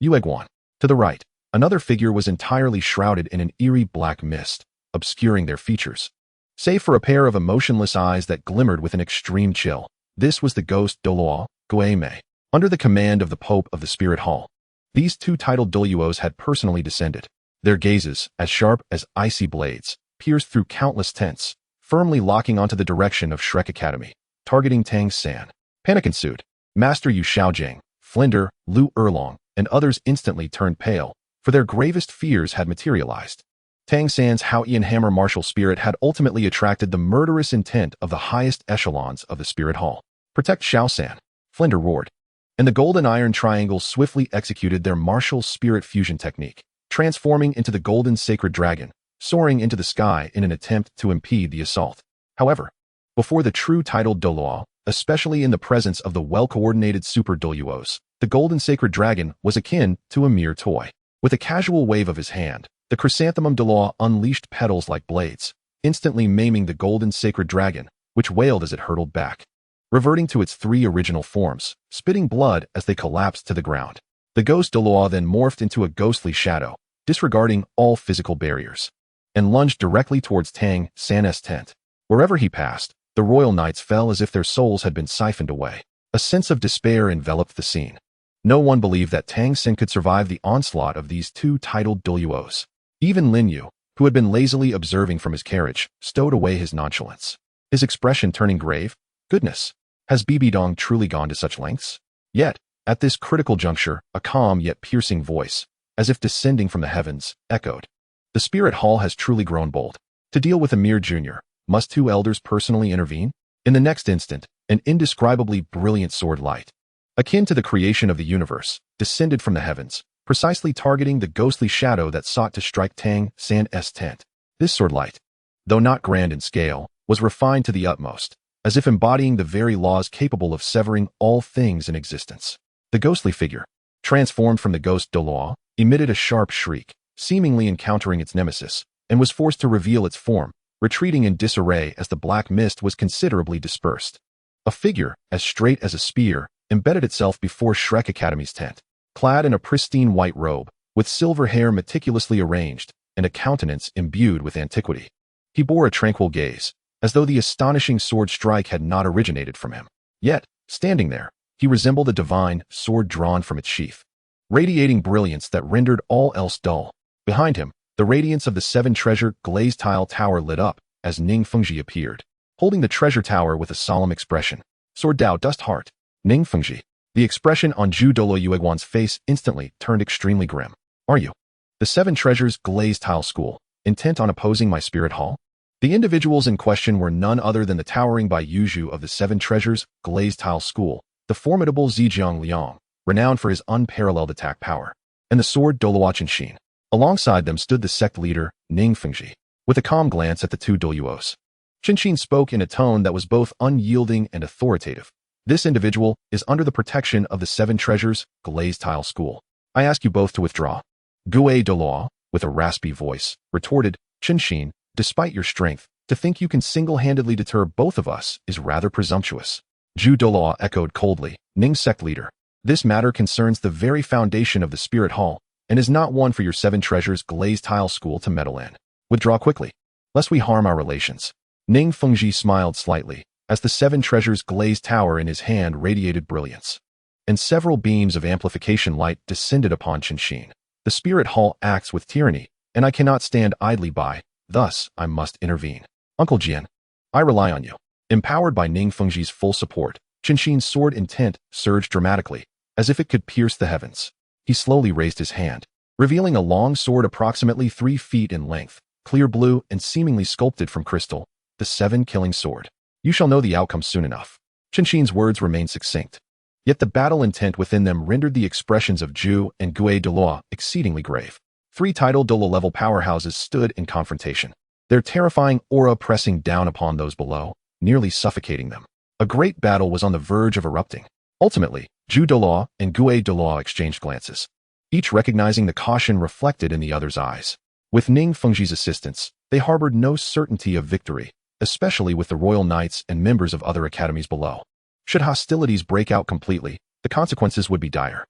Dalu. To the right, another figure was entirely shrouded in an eerie black mist, obscuring their features, save for a pair of emotionless eyes that glimmered with an extreme chill. This was the ghost Douluo Dalu. Under the command of the Pope of the Spirit Hall, these two titled Douluos had personally descended, their gazes, as sharp as icy blades, pierced through countless tents, firmly locking onto the direction of Shrek Academy, targeting Tang San. Panic ensued. Master Yu Xiaojing, Flinder, Lu Erlong, and others instantly turned pale, for their gravest fears had materialized. Tang San's Haoyan Hammer martial spirit had ultimately attracted the murderous intent of the highest echelons of the Spirit Hall. Protect Xiao San, Flinder roared, and the Golden Iron Triangle swiftly executed their martial spirit fusion technique, transforming into the Golden Sacred Dragon, soaring into the sky in an attempt to impede the assault. However, before the true titled Douluo, especially in the presence of the well-coordinated Super Douluos, the Golden Sacred Dragon was akin to a mere toy. With a casual wave of his hand, the Chrysanthemum Douluo unleashed petals like blades, instantly maiming the Golden Sacred Dragon, which wailed as it hurtled back, reverting to its three original forms, spitting blood as they collapsed to the ground. The Ghost Douluo then morphed into a ghostly shadow, disregarding all physical barriers, and lunged directly towards Tang San's tent. Wherever he passed, the Royal Knights fell as if their souls had been siphoned away. A sense of despair enveloped the scene. No one believed that Tang San could survive the onslaught of these two titled Douluos. Even Lin Yu, who had been lazily observing from his carriage, stowed away his nonchalance, his expression turning grave. Goodness, Has Bibidong truly gone to such lengths? Yet, at this critical juncture, a calm yet piercing voice, as if descending from the heavens, echoed. The spirit hall has truly grown bold. To deal with a mere junior, must two elders personally intervene? In the next instant, an indescribably brilliant sword light, akin to the creation of the universe, descended from the heavens, precisely targeting the ghostly shadow that sought to strike Tang San's tent. This sword light, though not grand in scale, was refined to the utmost, as if embodying the very laws capable of severing all things in existence. The ghostly figure, transformed from the ghost Douluo, emitted a sharp shriek, seemingly encountering its nemesis, and was forced to reveal its form, retreating in disarray as the black mist was considerably dispersed. A figure, as straight as a spear, embedded itself before Shrek Academy's tent, clad in a pristine white robe, with silver hair meticulously arranged, and a countenance imbued with antiquity. He bore a tranquil gaze, as though the astonishing sword strike had not originated from him. Yet, standing there, he resembled a divine sword drawn from its sheath, radiating brilliance that rendered all else dull. Behind him, the radiance of the seven-treasure glazed tile tower lit up as Ning Fengji appeared, holding the treasure tower with a solemn expression. Sword Dao Dust Heart, Ning Fengji. The expression on Douluo Yueguan's face instantly turned extremely grim. Are you the seven treasures glazed tile school, intent on opposing my spirit hall? The individuals in question were none other than the towering Bai Yuzhu of the seven treasures glazed tile school, the formidable Zhejiang Liang, renowned for his unparalleled attack power, and the sword Douluo Qinshin. Alongside them stood the sect leader, Ning Fengji, with a calm glance at the two Douluos. Qinshin spoke in a tone that was both unyielding and authoritative. This individual is under the protection of the seven treasures glazed tile school. I ask you both to withdraw. Gue Douluo, with a raspy voice, retorted, Qinshin, despite your strength, to think you can single-handedly deter both of us is rather presumptuous. Zhu Douluo echoed coldly, Ning sect leader. This matter concerns the very foundation of the spirit hall, and is not one for your seven treasures glazed tile school to meddle in. Withdraw quickly, lest we harm our relations. Ning Fengji smiled slightly, as the seven treasures glazed tower in his hand radiated brilliance, and several beams of amplification light descended upon Qinshin. The spirit hall acts with tyranny, and I cannot stand idly by, thus I must intervene. Uncle Jian, I rely on you. Empowered by Ning Fengji's full support, Qinshin's sword intent surged dramatically, as if it could pierce the heavens. He slowly raised his hand, revealing a long sword approximately 3 feet in length, clear blue and seemingly sculpted from crystal, the seven-killing sword. You shall know the outcome soon enough. Qinshin's words remained succinct, yet the battle intent within them rendered the expressions of Zhu and Gue Douluo exceedingly grave. 3 titled Douluo-level powerhouses stood in confrontation, their terrifying aura pressing down upon those below, nearly suffocating them. A great battle was on the verge of erupting. Ultimately, Zhu Douluo and Gue Douluo exchanged glances, each recognizing the caution reflected in the other's eyes. With Ning Fengji's assistance, they harbored no certainty of victory, especially with the royal knights and members of other academies below. Should hostilities break out completely, the consequences would be dire.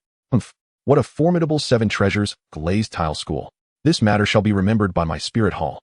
What a formidable seven treasures glazed tile school. This matter shall be remembered by my spirit hall.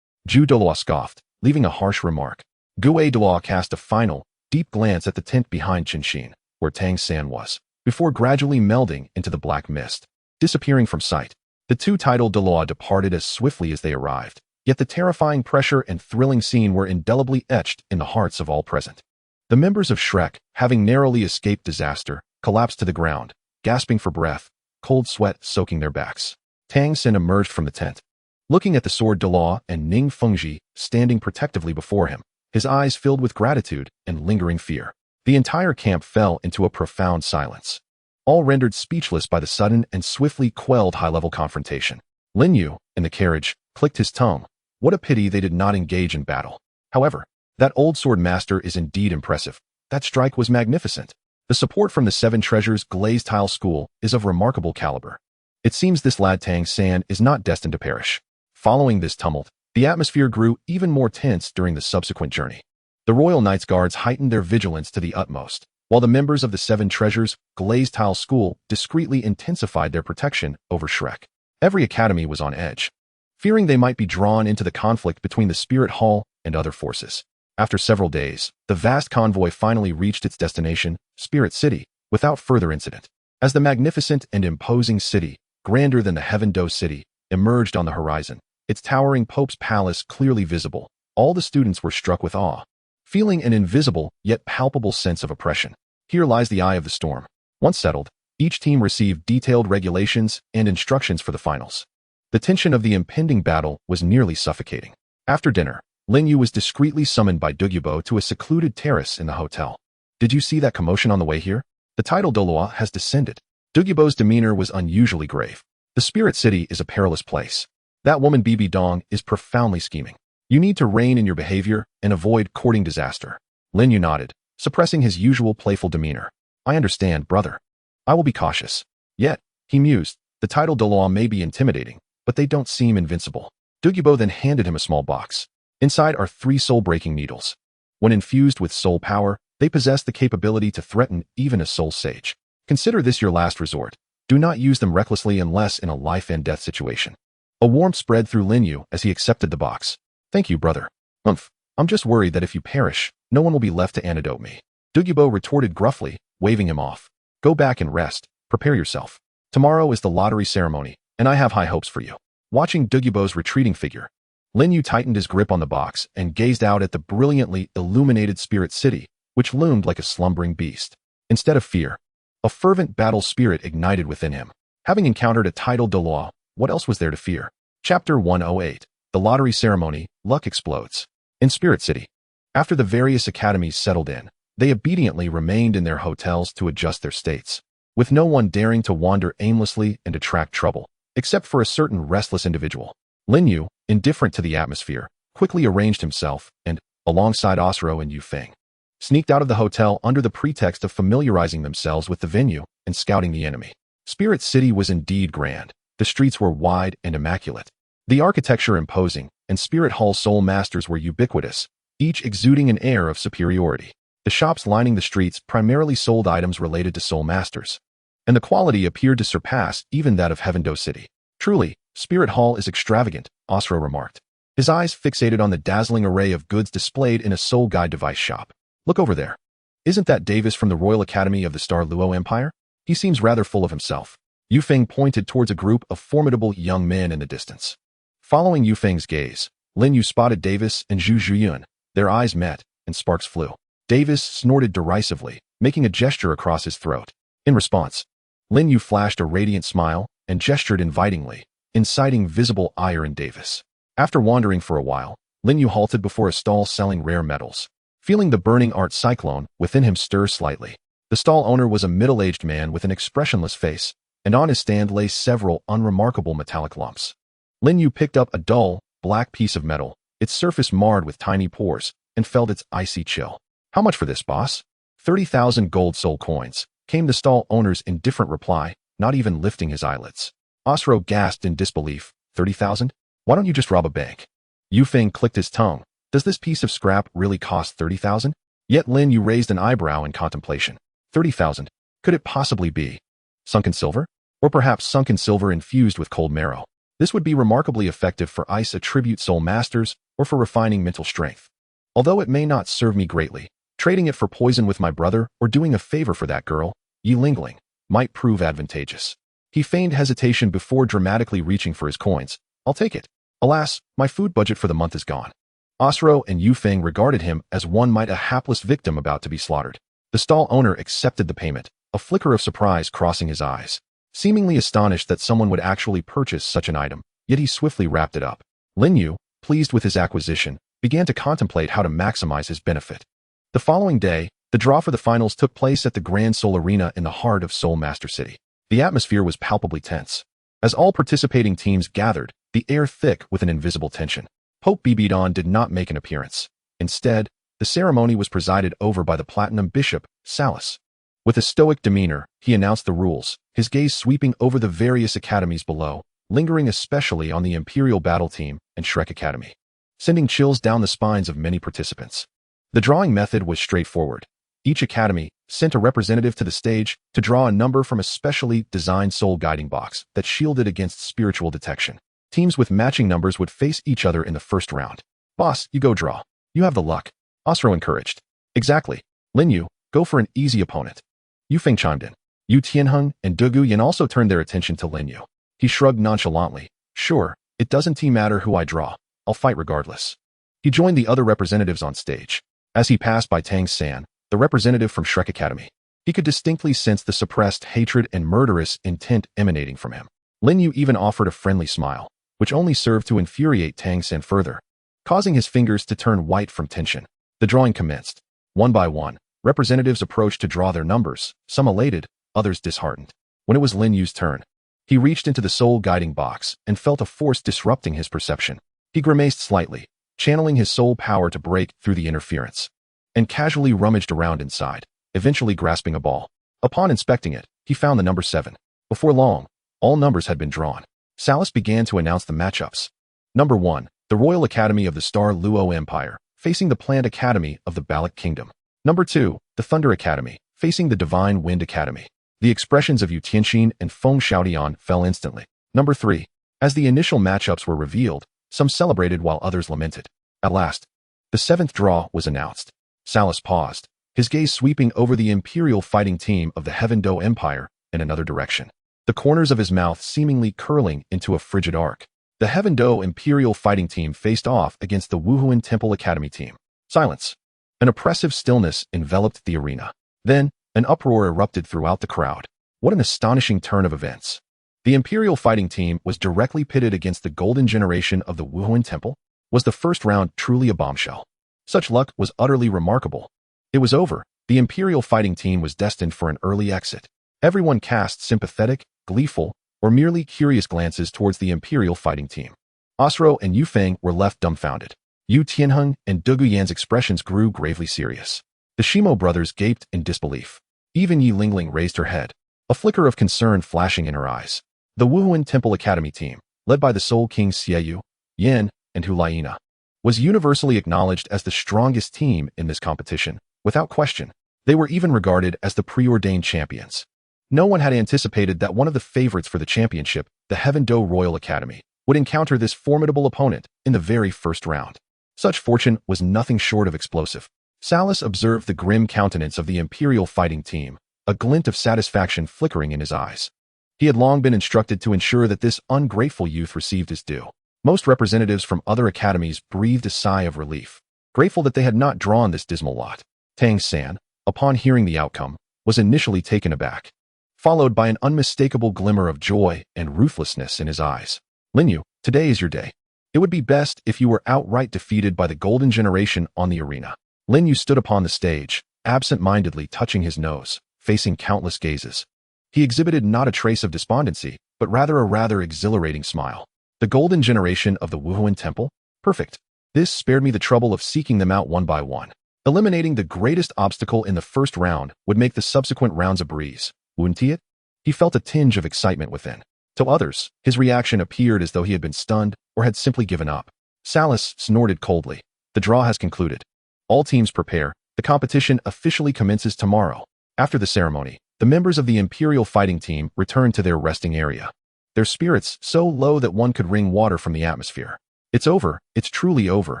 Zhu Douluo scoffed, leaving a harsh remark. Gue Douluo cast a final, deep glance at the tent behind Qinshin, where Tang San was, before gradually melding into the black mist, disappearing from sight. The two titled Douluo departed as swiftly as they arrived, yet the terrifying pressure and thrilling scene were indelibly etched in the hearts of all present. The members of Shrek, having narrowly escaped disaster, collapsed to the ground, gasping for breath, cold sweat soaking their backs. Tang San emerged from the tent, looking at the sword Douluo and Ning Fengji standing protectively before him, his eyes filled with gratitude and lingering fear. The entire camp fell into a profound silence, all rendered speechless by the sudden and swiftly quelled high-level confrontation. Lin Yu, in the carriage, clicked his tongue. What a pity they did not engage in battle. However, that old sword master is indeed impressive. That strike was magnificent. The support from the seven treasures glazed tile school is of remarkable caliber. It seems this lad Tang San is not destined to perish. Following this tumult, the atmosphere grew even more tense during the subsequent journey. The Royal Knights Guards heightened their vigilance to the utmost, while the members of the Seven Treasures Glazed Tile School discreetly intensified their protection over Shrek. Every academy was on edge, fearing they might be drawn into the conflict between the Spirit Hall and other forces. After several days, the vast convoy finally reached its destination, Spirit City, without further incident. As the magnificent and imposing city, grander than the Heaven Do City, emerged on the horizon, its towering Pope's Palace clearly visible, all the students were struck with awe. feeling an invisible yet palpable sense of oppression. Here lies the eye of the storm. Once settled, each team received detailed regulations and instructions for the finals. The tension of the impending battle was nearly suffocating. After dinner, Lin Yu was discreetly summoned by Douluo to a secluded terrace in the hotel. Did you see that commotion on the way here? The tidal Douluo has descended. Douluo's demeanor was unusually grave. The spirit city is a perilous place. That woman Bibi Dong is profoundly scheming. You need to rein in your behavior and avoid courting disaster. Lin Yu nodded, suppressing his usual playful demeanor. I understand, brother. I will be cautious. Yet, he mused, the tidal Douluo may be intimidating, but they don't seem invincible. Douluo then handed him a small box. Inside are 3 soul-breaking needles. When infused with soul power, they possess the capability to threaten even a soul sage. Consider this your last resort. Do not use them recklessly unless in a life-and-death situation. A warmth spread through Lin Yu as he accepted the box. Thank you, brother. I'm just worried that if you perish, no one will be left to antidote me. Douluo retorted gruffly, waving him off. Go back and rest. Prepare yourself. Tomorrow is the lottery ceremony, and I have high hopes for you. Watching Douluo's retreating figure, Lin Yu tightened his grip on the box and gazed out at the brilliantly illuminated spirit city, which loomed like a slumbering beast. Instead of fear, a fervent battle spirit ignited within him. Having encountered a tidal Douluo, what else was there to fear? Chapter 108. The Lottery Ceremony, Luck Explodes. In Spirit City, after the various academies settled in, they obediently remained in their hotels to adjust their states, with no one daring to wander aimlessly and attract trouble, except for a certain restless individual. Lin Yu, indifferent to the atmosphere, quickly arranged himself and, alongside Osro and Yu Feng, sneaked out of the hotel under the pretext of familiarizing themselves with the venue and scouting the enemy. Spirit City was indeed grand. The streets were wide and immaculate, the architecture imposing, and Spirit Hall soul masters were ubiquitous, each exuding an air of superiority. The shops lining the streets primarily sold items related to soul masters, and the quality appeared to surpass even that of Heavendo City. Truly, Spirit Hall is extravagant, Osro remarked, his eyes fixated on the dazzling array of goods displayed in a soul guide device shop. Look over there. Isn't that Davis from the Royal Academy of the Star Luo Empire? He seems rather full of himself. Yu Feng pointed towards a group of formidable young men in the distance. Following Yu Feng's gaze, Lin Yu spotted Davis and Zhu Zhuyun. Their eyes met, and sparks flew. Davis snorted derisively, making a gesture across his throat. In response, Lin Yu flashed a radiant smile and gestured invitingly, inciting visible ire in Davis. After wandering for a while, Lin Yu halted before a stall selling rare metals. Feeling the burning art cyclone within him stir slightly, the stall owner was a middle-aged man with an expressionless face, and on his stand lay several unremarkable metallic lumps. Lin Yu picked up a dull, black piece of metal, its surface marred with tiny pores, and felt its icy chill. How much for this, boss? 30,000 gold soul coins, came the stall owner's indifferent reply, not even lifting his eyelids. Osro gasped in disbelief. 30,000? Why don't you just rob a bank? Yu Feng clicked his tongue. Does this piece of scrap really cost 30,000? Yet Lin Yu raised an eyebrow in contemplation. 30,000? Could it possibly be sunken silver? Or perhaps sunken silver infused with cold marrow? This would be remarkably effective for ice attribute soul masters or for refining mental strength. Although it may not serve me greatly, trading it for poison with my brother or doing a favor for that girl, Yi Lingling, might prove advantageous. He feigned hesitation before dramatically reaching for his coins. I'll take it. Alas, my food budget for the month is gone. Osro and Yu Feng regarded him as one might a hapless victim about to be slaughtered. The stall owner accepted the payment, a flicker of surprise crossing his eyes. Seemingly astonished that someone would actually purchase such an item, yet he swiftly wrapped it up. Lin Yu, pleased with his acquisition, began to contemplate how to maximize his benefit. The following day, the draw for the finals took place at the Grand Soul Arena in the heart of Soul Master City. The atmosphere was palpably tense. As all participating teams gathered, the air thick with an invisible tension. Pope Bibidon did not make an appearance. Instead, the ceremony was presided over by the Platinum Bishop, Salus. With a stoic demeanor, he announced the rules, his gaze sweeping over the various academies below, lingering especially on the Imperial Battle Team and Shrek Academy, sending chills down the spines of many participants. The drawing method was straightforward. Each academy sent a representative to the stage to draw a number from a specially designed soul guiding box that shielded against spiritual detection. Teams with matching numbers would face each other in the first round. Boss, you go draw. You have the luck. Osro encouraged. Exactly. Lin Yu, go for an easy opponent. Yu Feng chimed in. Yu Tianheng and Du Guyan also turned their attention to Lin Yu. He shrugged nonchalantly. Sure, it doesn't matter who I draw. I'll fight regardless. He joined the other representatives on stage. As he passed by Tang San, the representative from Shrek Academy, he could distinctly sense the suppressed hatred and murderous intent emanating from him. Lin Yu even offered a friendly smile, which only served to infuriate Tang San further, causing his fingers to turn white from tension. The drawing commenced. One by one, representatives approached to draw their numbers, some elated, others disheartened. When it was Lin Yu's turn, he reached into the soul guiding box and felt a force disrupting his perception. He grimaced slightly, channeling his soul power to break through the interference, and casually rummaged around inside, eventually grasping a ball. Upon inspecting it, he found the number 7. Before long, all numbers had been drawn. Salas began to announce the matchups. Number 1, the Royal Academy of the Star Luo Empire, facing the Planned Academy of the Balak Kingdom. Number 2, the Thunder Academy, facing the Divine Wind Academy. The expressions of Yu Tianxin and Feng Xiaodian fell instantly. Number 3, as the initial matchups were revealed, some celebrated while others lamented. At last, the 7th draw was announced. Salas paused, his gaze sweeping over the Imperial fighting team of the Heaven Do Empire in another direction, the corners of his mouth seemingly curling into a frigid arc. The Heaven Do Imperial fighting team faced off against the Wuhuan Temple Academy team. Silence. An oppressive stillness enveloped the arena. Then, an uproar erupted throughout the crowd. What an astonishing turn of events. The Imperial fighting team was directly pitted against the golden generation of the Wuhuan Temple. Was the first round truly a bombshell? Such luck was utterly remarkable. It was over. The Imperial fighting team was destined for an early exit. Everyone cast sympathetic, gleeful, or merely curious glances towards the Imperial fighting team. Osro and Yu Feng were left dumbfounded. Yu Tianheng and Dugu Yan's expressions grew gravely serious. The Shimo brothers gaped in disbelief. Even Yi Lingling raised her head, a flicker of concern flashing in her eyes. The Wuhuan Temple Academy team, led by the Soul Kings Xieyu, Yan, and Hulaina, was universally acknowledged as the strongest team in this competition. Without question, they were even regarded as the preordained champions. No one had anticipated that one of the favorites for the championship, the Heaven Do Royal Academy, would encounter this formidable opponent in the very first round. Such fortune was nothing short of explosive. Salas observed the grim countenance of the Imperial fighting team, a glint of satisfaction flickering in his eyes. He had long been instructed to ensure that this ungrateful youth received his due. Most representatives from other academies breathed a sigh of relief, grateful that they had not drawn this dismal lot. Tang San, upon hearing the outcome, was initially taken aback, followed by an unmistakable glimmer of joy and ruthlessness in his eyes. Lin Yu, today is your day. It would be best if you were outright defeated by the golden generation on the arena. Lin Yu stood upon the stage, absent-mindedly touching his nose, facing countless gazes. He exhibited not a trace of despondency, but rather a rather exhilarating smile. The golden generation of the Wuhuan Temple? Perfect. This spared me the trouble of seeking them out one by one. Eliminating the greatest obstacle in the first round would make the subsequent rounds a breeze, wouldn't it? He felt a tinge of excitement within. To others, his reaction appeared as though he had been stunned or had simply given up. Salas snorted coldly. The draw has concluded. All teams prepare. The competition officially commences tomorrow. After the ceremony, the members of the Imperial fighting team returned to their resting area, their spirits so low that one could wring water from the atmosphere. It's over. It's truly over,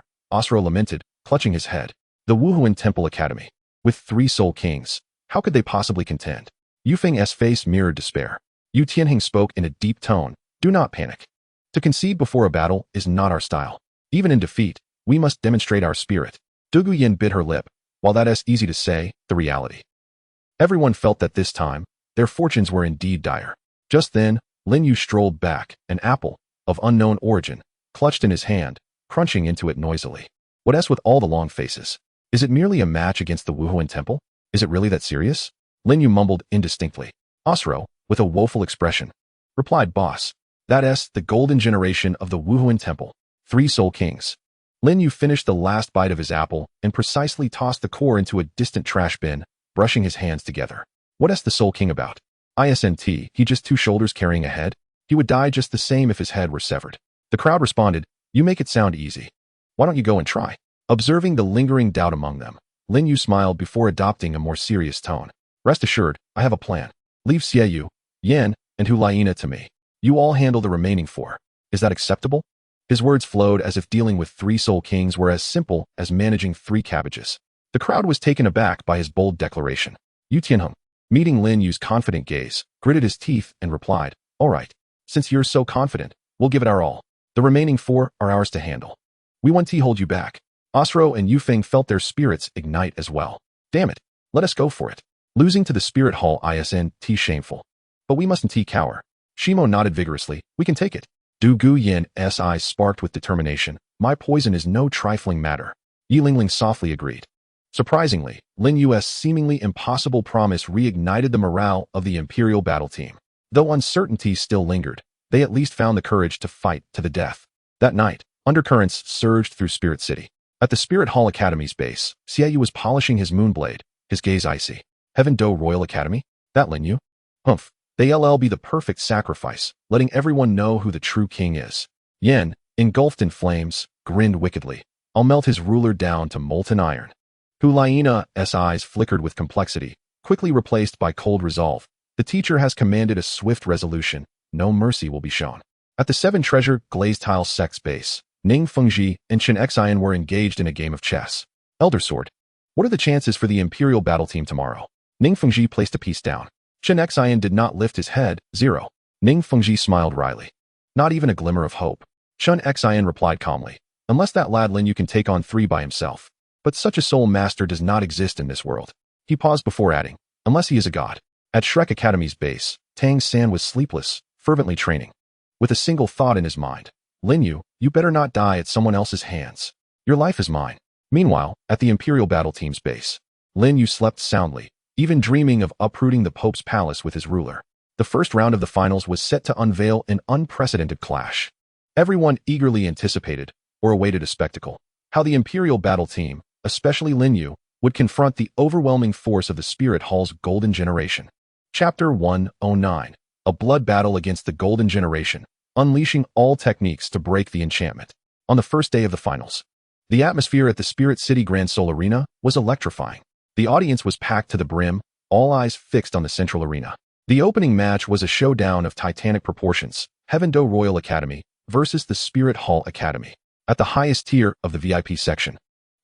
Osro lamented, clutching his head. The Wuhuan Temple Academy. With 3 Soul Kings, how could they possibly contend? Yu Feng's face mirrored despair. Yu Tianheng spoke in a deep tone. Do not panic. To concede before a battle is not our style. Even in defeat, we must demonstrate our spirit. Dugu Yan bit her lip. While that is easy to say, the reality. Everyone felt that this time, their fortunes were indeed dire. Just then, Lin Yu strolled back, an apple, of unknown origin, clutched in his hand, crunching into it noisily. What else with all the long faces? Is it merely a match against the Wuhuan Temple? Is it really that serious? Lin Yu mumbled indistinctly. Osro, with a woeful expression, replied, Boss. That the golden generation of the Wuhuan Temple. 3 Soul Kings. Lin Yu finished the last bite of his apple and precisely tossed the core into a distant trash bin, brushing his hands together. What the Soul King about? Isn't he just 2 shoulders carrying a head? He would die just the same if his head were severed. The crowd responded, You make it sound easy. Why don't you go and try? Observing the lingering doubt among them, Lin Yu smiled before adopting a more serious tone. Rest assured, I have a plan. Leave Xieyu, Yan, and Hulaina to me. You all handle the remaining 4. Is that acceptable? His words flowed as if dealing with 3 Soul Kings were as simple as managing 3 cabbages. The crowd was taken aback by his bold declaration. Yu Tianheng, meeting Lin Yu's confident gaze, gritted his teeth and replied, All right, since you're so confident, we'll give it our all. The remaining 4 are ours to handle. We won't hold you back. Osro and Yufeng felt their spirits ignite as well. Damn it, let us go for it. Losing to the Spirit Hall isn't shameful. But we mustn't cower. Shimo nodded vigorously. We can take it. Du Gu Yin's eyes sparked with determination. My poison is no trifling matter. Yi Lingling softly agreed. Surprisingly, Lin Yu's seemingly impossible promise reignited the morale of the Imperial battle team. Though uncertainty still lingered, they at least found the courage to fight to the death. That night, undercurrents surged through Spirit City. At the Spirit Hall Academy's base, Xiaoyu was polishing his moonblade, his gaze icy. Heaven Do Royal Academy? That Lin Yu? Humph. They'll be the perfect sacrifice, letting everyone know who the true king is. Yen, engulfed in flames, grinned wickedly. I'll melt his ruler down to molten iron. Hulaina's eyes flickered with complexity, quickly replaced by cold resolve. The teacher has commanded a swift resolution. No mercy will be shown. At the Seven Treasure Glazed Tile Sect's base, Ning Fengji and Chen Xian were engaged in a game of chess. Elder Sword. What are the chances for the Imperial battle team tomorrow? Ning Fengji placed a piece down. Chen Xian did not lift his head. 0. Ning Fengji smiled wryly. Not even a glimmer of hope. Chen Xian replied calmly. Unless that lad Lin Yu can take on 3 by himself. But such a soul master does not exist in this world. He paused before adding, unless he is a god. At Shrek Academy's base, Tang San was sleepless, fervently training. With a single thought in his mind. Lin Yu, you better not die at someone else's hands. Your life is mine. Meanwhile, at the Imperial battle team's base, Lin Yu slept soundly, even dreaming of uprooting the Pope's palace with his ruler. The first round of the finals was set to unveil an unprecedented clash. Everyone eagerly anticipated, or awaited a spectacle, how the Imperial battle team, especially Lin Yu, would confront the overwhelming force of the Spirit Hall's Golden Generation. Chapter 109. A blood battle against the Golden Generation, unleashing all techniques to break the enchantment. On the first day of the finals, the atmosphere at the Spirit City Grand Sol Arena was electrifying. The audience was packed to the brim, all eyes fixed on the central arena. The opening match was a showdown of titanic proportions, Heaven Do Royal Academy versus the Spirit Hall Academy, at the highest tier of the VIP section.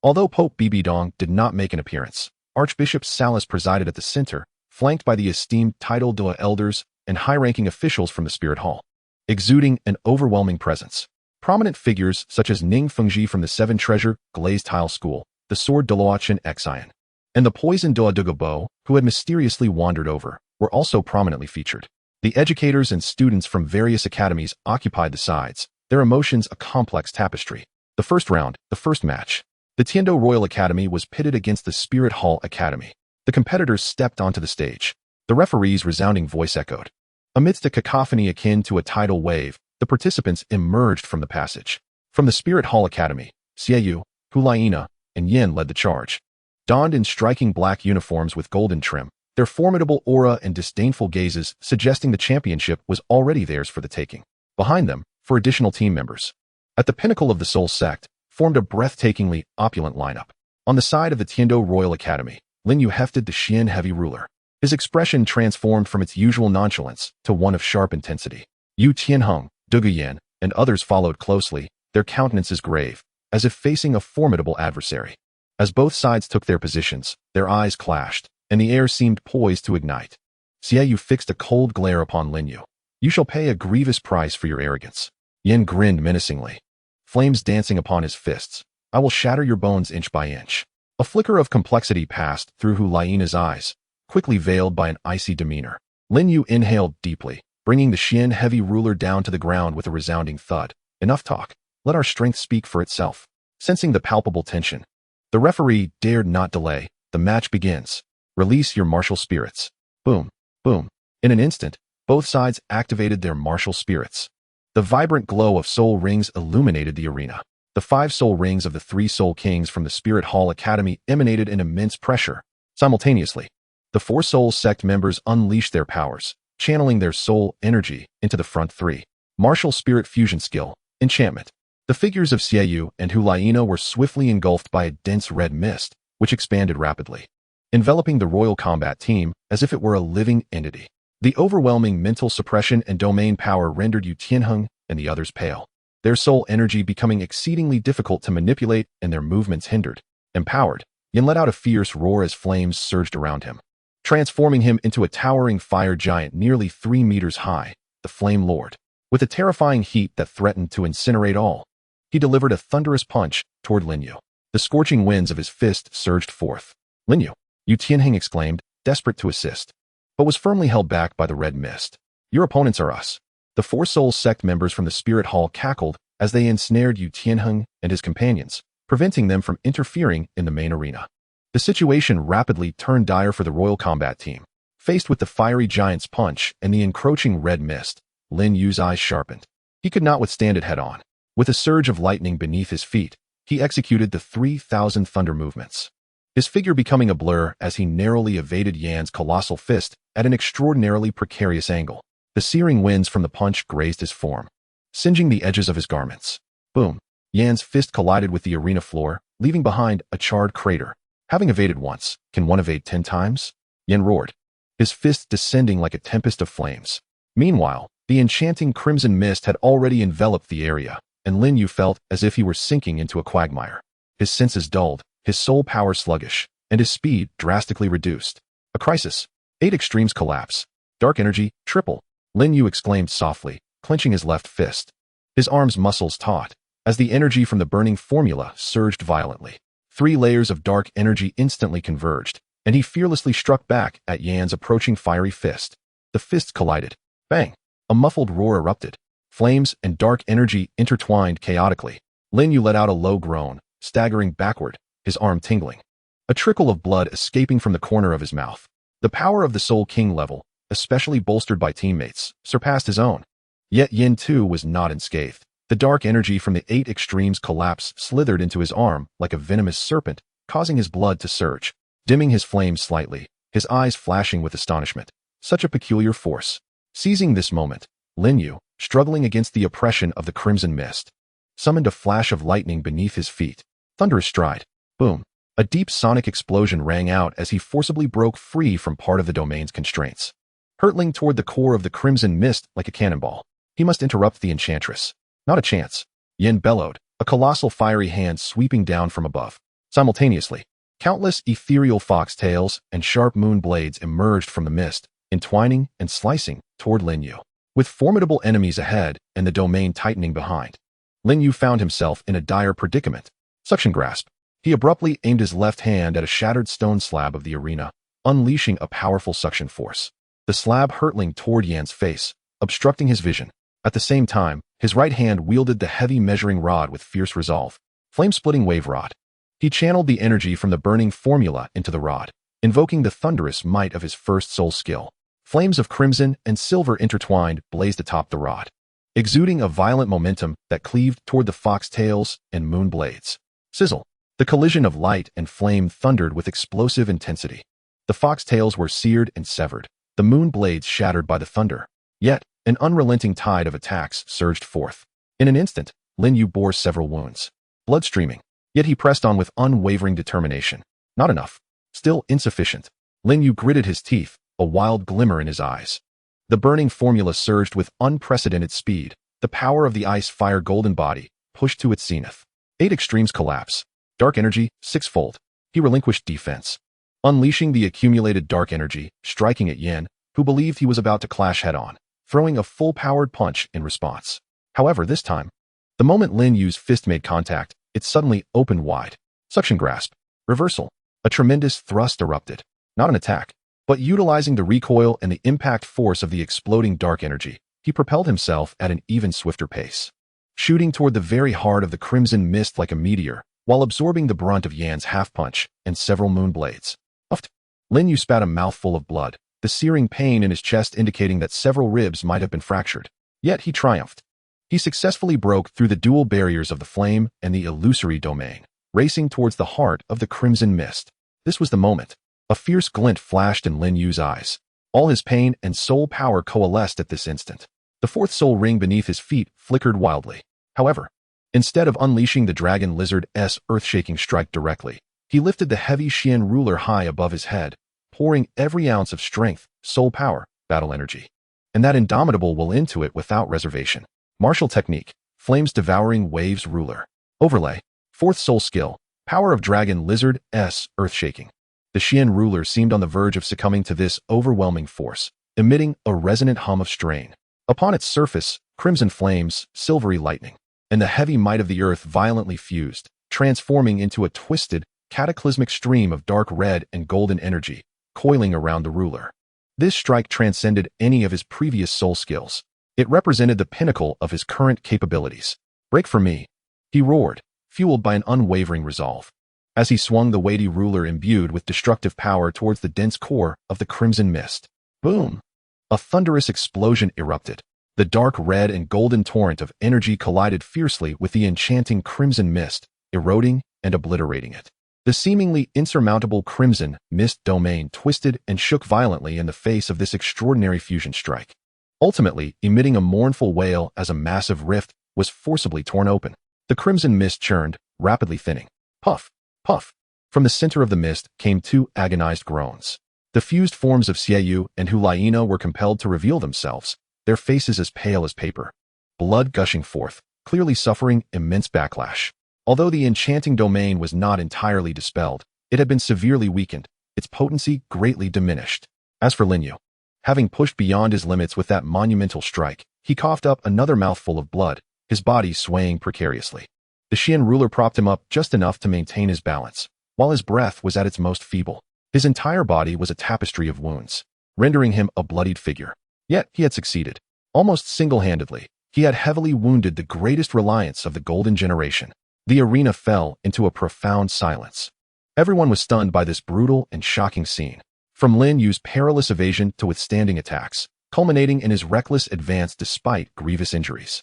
Although Pope Bibidong did not make an appearance, Archbishop Salas presided at the center, flanked by the esteemed title Dua elders and high-ranking officials from the Spirit Hall, exuding an overwhelming presence. Prominent figures such as Ning Fengji from the Seven Treasure Glazed Tile School, the Sword Douluo Chen Xian, and the Poison Doa Bo, who had mysteriously wandered over, were also prominently featured. The educators and students from various academies occupied the sides, their emotions a complex tapestry. The first round, the first match. The Tiando Royal Academy was pitted against the Spirit Hall Academy. The competitors stepped onto the stage. The referee's resounding voice echoed. Amidst a cacophony akin to a tidal wave, the participants emerged from the passage. From the Spirit Hall Academy, Xiaoyu, Hulaina, and Yin led the charge. Donned in striking black uniforms with golden trim, their formidable aura and disdainful gazes suggesting the championship was already theirs for the taking. Behind them, for additional team members. At the pinnacle of the Soul Sect, formed a breathtakingly opulent lineup. On the side of the Tiando Royal Academy, Lin Yu hefted the Xian heavy ruler. His expression transformed from its usual nonchalance to one of sharp intensity. Yu Tianheng, Dugu Yan, and others followed closely, their countenances grave, as if facing a formidable adversary. As both sides took their positions, their eyes clashed, and the air seemed poised to ignite. Xiaoyu fixed a cold glare upon Lin Yu. You shall pay a grievous price for your arrogance. Yin grinned menacingly, flames dancing upon his fists. I will shatter your bones inch by inch. A flicker of complexity passed through Hulaina's eyes, quickly veiled by an icy demeanor. Lin Yu inhaled deeply, bringing the Xian heavy ruler down to the ground with a resounding thud. Enough talk. Let our strength speak for itself. Sensing the palpable tension, the referee dared not delay. The match begins. Release your martial spirits. Boom, boom. In an instant, both sides activated their martial spirits. The vibrant glow of soul rings illuminated the arena. The 5 soul rings of the 3 soul kings from the Spirit Hall Academy emanated an immense pressure. Simultaneously, the 4 soul sect members unleashed their powers, channeling their soul energy into the front 3. Martial spirit fusion skill, enchantment. The figures of Xiaoyu and Hulaina were swiftly engulfed by a dense red mist, which expanded rapidly, enveloping the royal combat team as if it were a living entity. The overwhelming mental suppression and domain power rendered Yu Tianheng and the others pale, their soul energy becoming exceedingly difficult to manipulate and their movements hindered. Empowered, Yin let out a fierce roar as flames surged around him, transforming him into a towering fire giant nearly 3 meters high, the Flame Lord. With a terrifying heat that threatened to incinerate all, he delivered a thunderous punch toward Lin Yu. The scorching winds of his fist surged forth. Lin Yu Tianheng exclaimed, desperate to assist, but was firmly held back by the red mist. Your opponents are us. The 4 Soul Sect members from the Spirit Hall cackled as they ensnared Yu Tianheng and his companions, preventing them from interfering in the main arena. The situation rapidly turned dire for the Royal Combat Team. Faced with the fiery giant's punch and the encroaching red mist, Lin Yu's eyes sharpened. He could not withstand it head-on. With a surge of lightning beneath his feet, he executed the 3,000 thunder movements. His figure becoming a blur as he narrowly evaded Yan's colossal fist at an extraordinarily precarious angle. The searing winds from the punch grazed his form, singeing the edges of his garments. Boom! Yan's fist collided with the arena floor, leaving behind a charred crater. Having evaded once, can one evade 10 times? Yan roared, his fist descending like a tempest of flames. Meanwhile, the enchanting crimson mist had already enveloped the area, and Lin Yu felt as if he were sinking into a quagmire. His senses dulled, his soul power sluggish, and his speed drastically reduced. A crisis. 8 extremes collapse. Dark energy, triple. Lin Yu exclaimed softly, clenching his left fist. His arms' muscles taut, as the energy from the burning formula surged violently. 3 layers of dark energy instantly converged, and he fearlessly struck back at Yan's approaching fiery fist. The fists collided. Bang! A muffled roar erupted. Flames and dark energy intertwined chaotically. Lin Yu let out a low groan, staggering backward, his arm tingling. A trickle of blood escaping from the corner of his mouth. The power of the Soul King level, especially bolstered by teammates, surpassed his own. Yet Yin too was not unscathed. The dark energy from the 8 extremes collapse slithered into his arm like a venomous serpent, causing his blood to surge, dimming his flames slightly, his eyes flashing with astonishment. Such a peculiar force. Seizing this moment, Lin Yu, struggling against the oppression of the crimson mist, summoned a flash of lightning beneath his feet. Thunderous stride. Boom. A deep sonic explosion rang out as he forcibly broke free from part of the domain's constraints, hurtling toward the core of the crimson mist like a cannonball. He must interrupt the enchantress. Not a chance. Yin bellowed, a colossal fiery hand sweeping down from above. Simultaneously, countless ethereal foxtails and sharp moon blades emerged from the mist, entwining and slicing toward Lin Yu. With formidable enemies ahead and the domain tightening behind, Lin Yu found himself in a dire predicament. Suction grasp. He abruptly aimed his left hand at a shattered stone slab of the arena, unleashing a powerful suction force. The slab hurtling toward Yan's face, obstructing his vision. At the same time, his right hand wielded the heavy measuring rod with fierce resolve. Flame-splitting wave rod. He channeled the energy from the burning formula into the rod, invoking the thunderous might of his first soul skill. Flames of crimson and silver intertwined blazed atop the rod, exuding a violent momentum that cleaved toward the foxtails and moon blades. Sizzle. The collision of light and flame thundered with explosive intensity. The foxtails were seared and severed, the moon blades shattered by the thunder. Yet, an unrelenting tide of attacks surged forth. In an instant, Lin Yu bore several wounds, blood streaming. Yet he pressed on with unwavering determination. Not enough. Still insufficient. Lin Yu gritted his teeth, a wild glimmer in his eyes. The burning formula surged with unprecedented speed. The power of the ice-fire golden body pushed to its zenith. 8 extremes collapse. Dark energy, 6-fold. He relinquished defense, unleashing the accumulated dark energy, striking at Yin, who believed he was about to clash head-on, throwing a full-powered punch in response. However, this time, the moment Lin Yu's fist made contact, it suddenly opened wide. Suction grasp. Reversal. A tremendous thrust erupted. Not an attack, but utilizing the recoil and the impact force of the exploding dark energy, he propelled himself at an even swifter pace, shooting toward the very heart of the crimson mist like a meteor, while absorbing the brunt of Yan's half-punch and several moon blades. Uffed. Lin Yu spat a mouthful of blood, the searing pain in his chest indicating that several ribs might have been fractured. Yet he triumphed. He successfully broke through the dual barriers of the flame and the illusory domain, racing towards the heart of the crimson mist. This was the moment. A fierce glint flashed in Lin Yu's eyes. All his pain and soul power coalesced at this instant. The 4th soul ring beneath his feet flickered wildly. However, instead of unleashing the dragon lizard's earth-shaking strike directly, he lifted the heavy Xian ruler high above his head, pouring every ounce of strength, soul power, battle energy, and that indomitable will into it without reservation. Martial technique, flames devouring waves ruler. Overlay, 4th soul skill, power of dragon lizard's earth-shaking. The Xian ruler seemed on the verge of succumbing to this overwhelming force, emitting a resonant hum of strain. Upon its surface, crimson flames, silvery lightning, and the heavy might of the earth violently fused, transforming into a twisted, cataclysmic stream of dark red and golden energy, coiling around the ruler. This strike transcended any of his previous soul skills. It represented the pinnacle of his current capabilities. "Break for me," he roared, fueled by an unwavering resolve. As he swung the weighty ruler imbued with destructive power towards the dense core of the crimson mist. Boom! A thunderous explosion erupted. The dark red and golden torrent of energy collided fiercely with the enchanting crimson mist, eroding and obliterating it. The seemingly insurmountable crimson mist domain twisted and shook violently in the face of this extraordinary fusion strike, ultimately emitting a mournful wail as a massive rift was forcibly torn open. The crimson mist churned, rapidly thinning. Puff! Puff! From the center of the mist came two agonized groans. The fused forms of Xiaoyu and Hulaina were compelled to reveal themselves, their faces as pale as paper, blood gushing forth, clearly suffering immense backlash. Although the enchanting domain was not entirely dispelled, it had been severely weakened, its potency greatly diminished. As for Lin Yu, having pushed beyond his limits with that monumental strike, he coughed up another mouthful of blood, his body swaying precariously. The Xian ruler propped him up just enough to maintain his balance, while his breath was at its most feeble. His entire body was a tapestry of wounds, rendering him a bloodied figure. Yet he had succeeded. Almost single-handedly, he had heavily wounded the greatest reliance of the Golden Generation. The arena fell into a profound silence. Everyone was stunned by this brutal and shocking scene. From Lin Yu's perilous evasion to withstanding attacks, culminating in his reckless advance despite grievous injuries,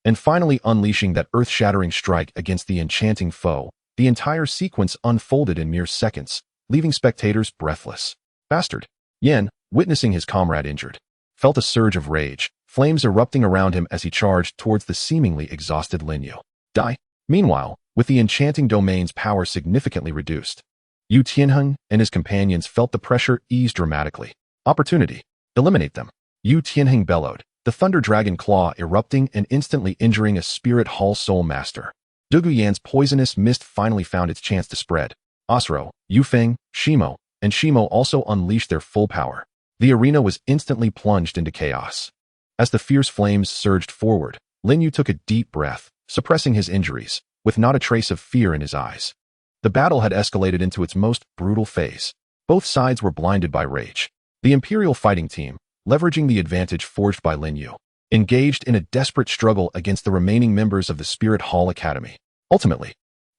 and finally unleashing that earth-shattering strike against the enchanting foe, the entire sequence unfolded in mere seconds, leaving spectators breathless. Bastard! Yan, witnessing his comrade injured, felt a surge of rage, flames erupting around him as he charged towards the seemingly exhausted Lin Yu. Die! Meanwhile, with the enchanting domain's power significantly reduced, Yu Tianheng and his companions felt the pressure ease dramatically. Opportunity. Eliminate them. Yu Tianheng bellowed, the thunder dragon claw erupting and instantly injuring a spirit hall soul master. Douluo Yan's poisonous mist finally found its chance to spread. Osro, Yu Feng, Shimo, and Shimo also unleashed their full power. The arena was instantly plunged into chaos. As the fierce flames surged forward, Lin Yu took a deep breath, suppressing his injuries, with not a trace of fear in his eyes. The battle had escalated into its most brutal phase. Both sides were blinded by rage. The Imperial fighting team, leveraging the advantage forged by Lin Yu, engaged in a desperate struggle against the remaining members of the Spirit Hall Academy. Ultimately,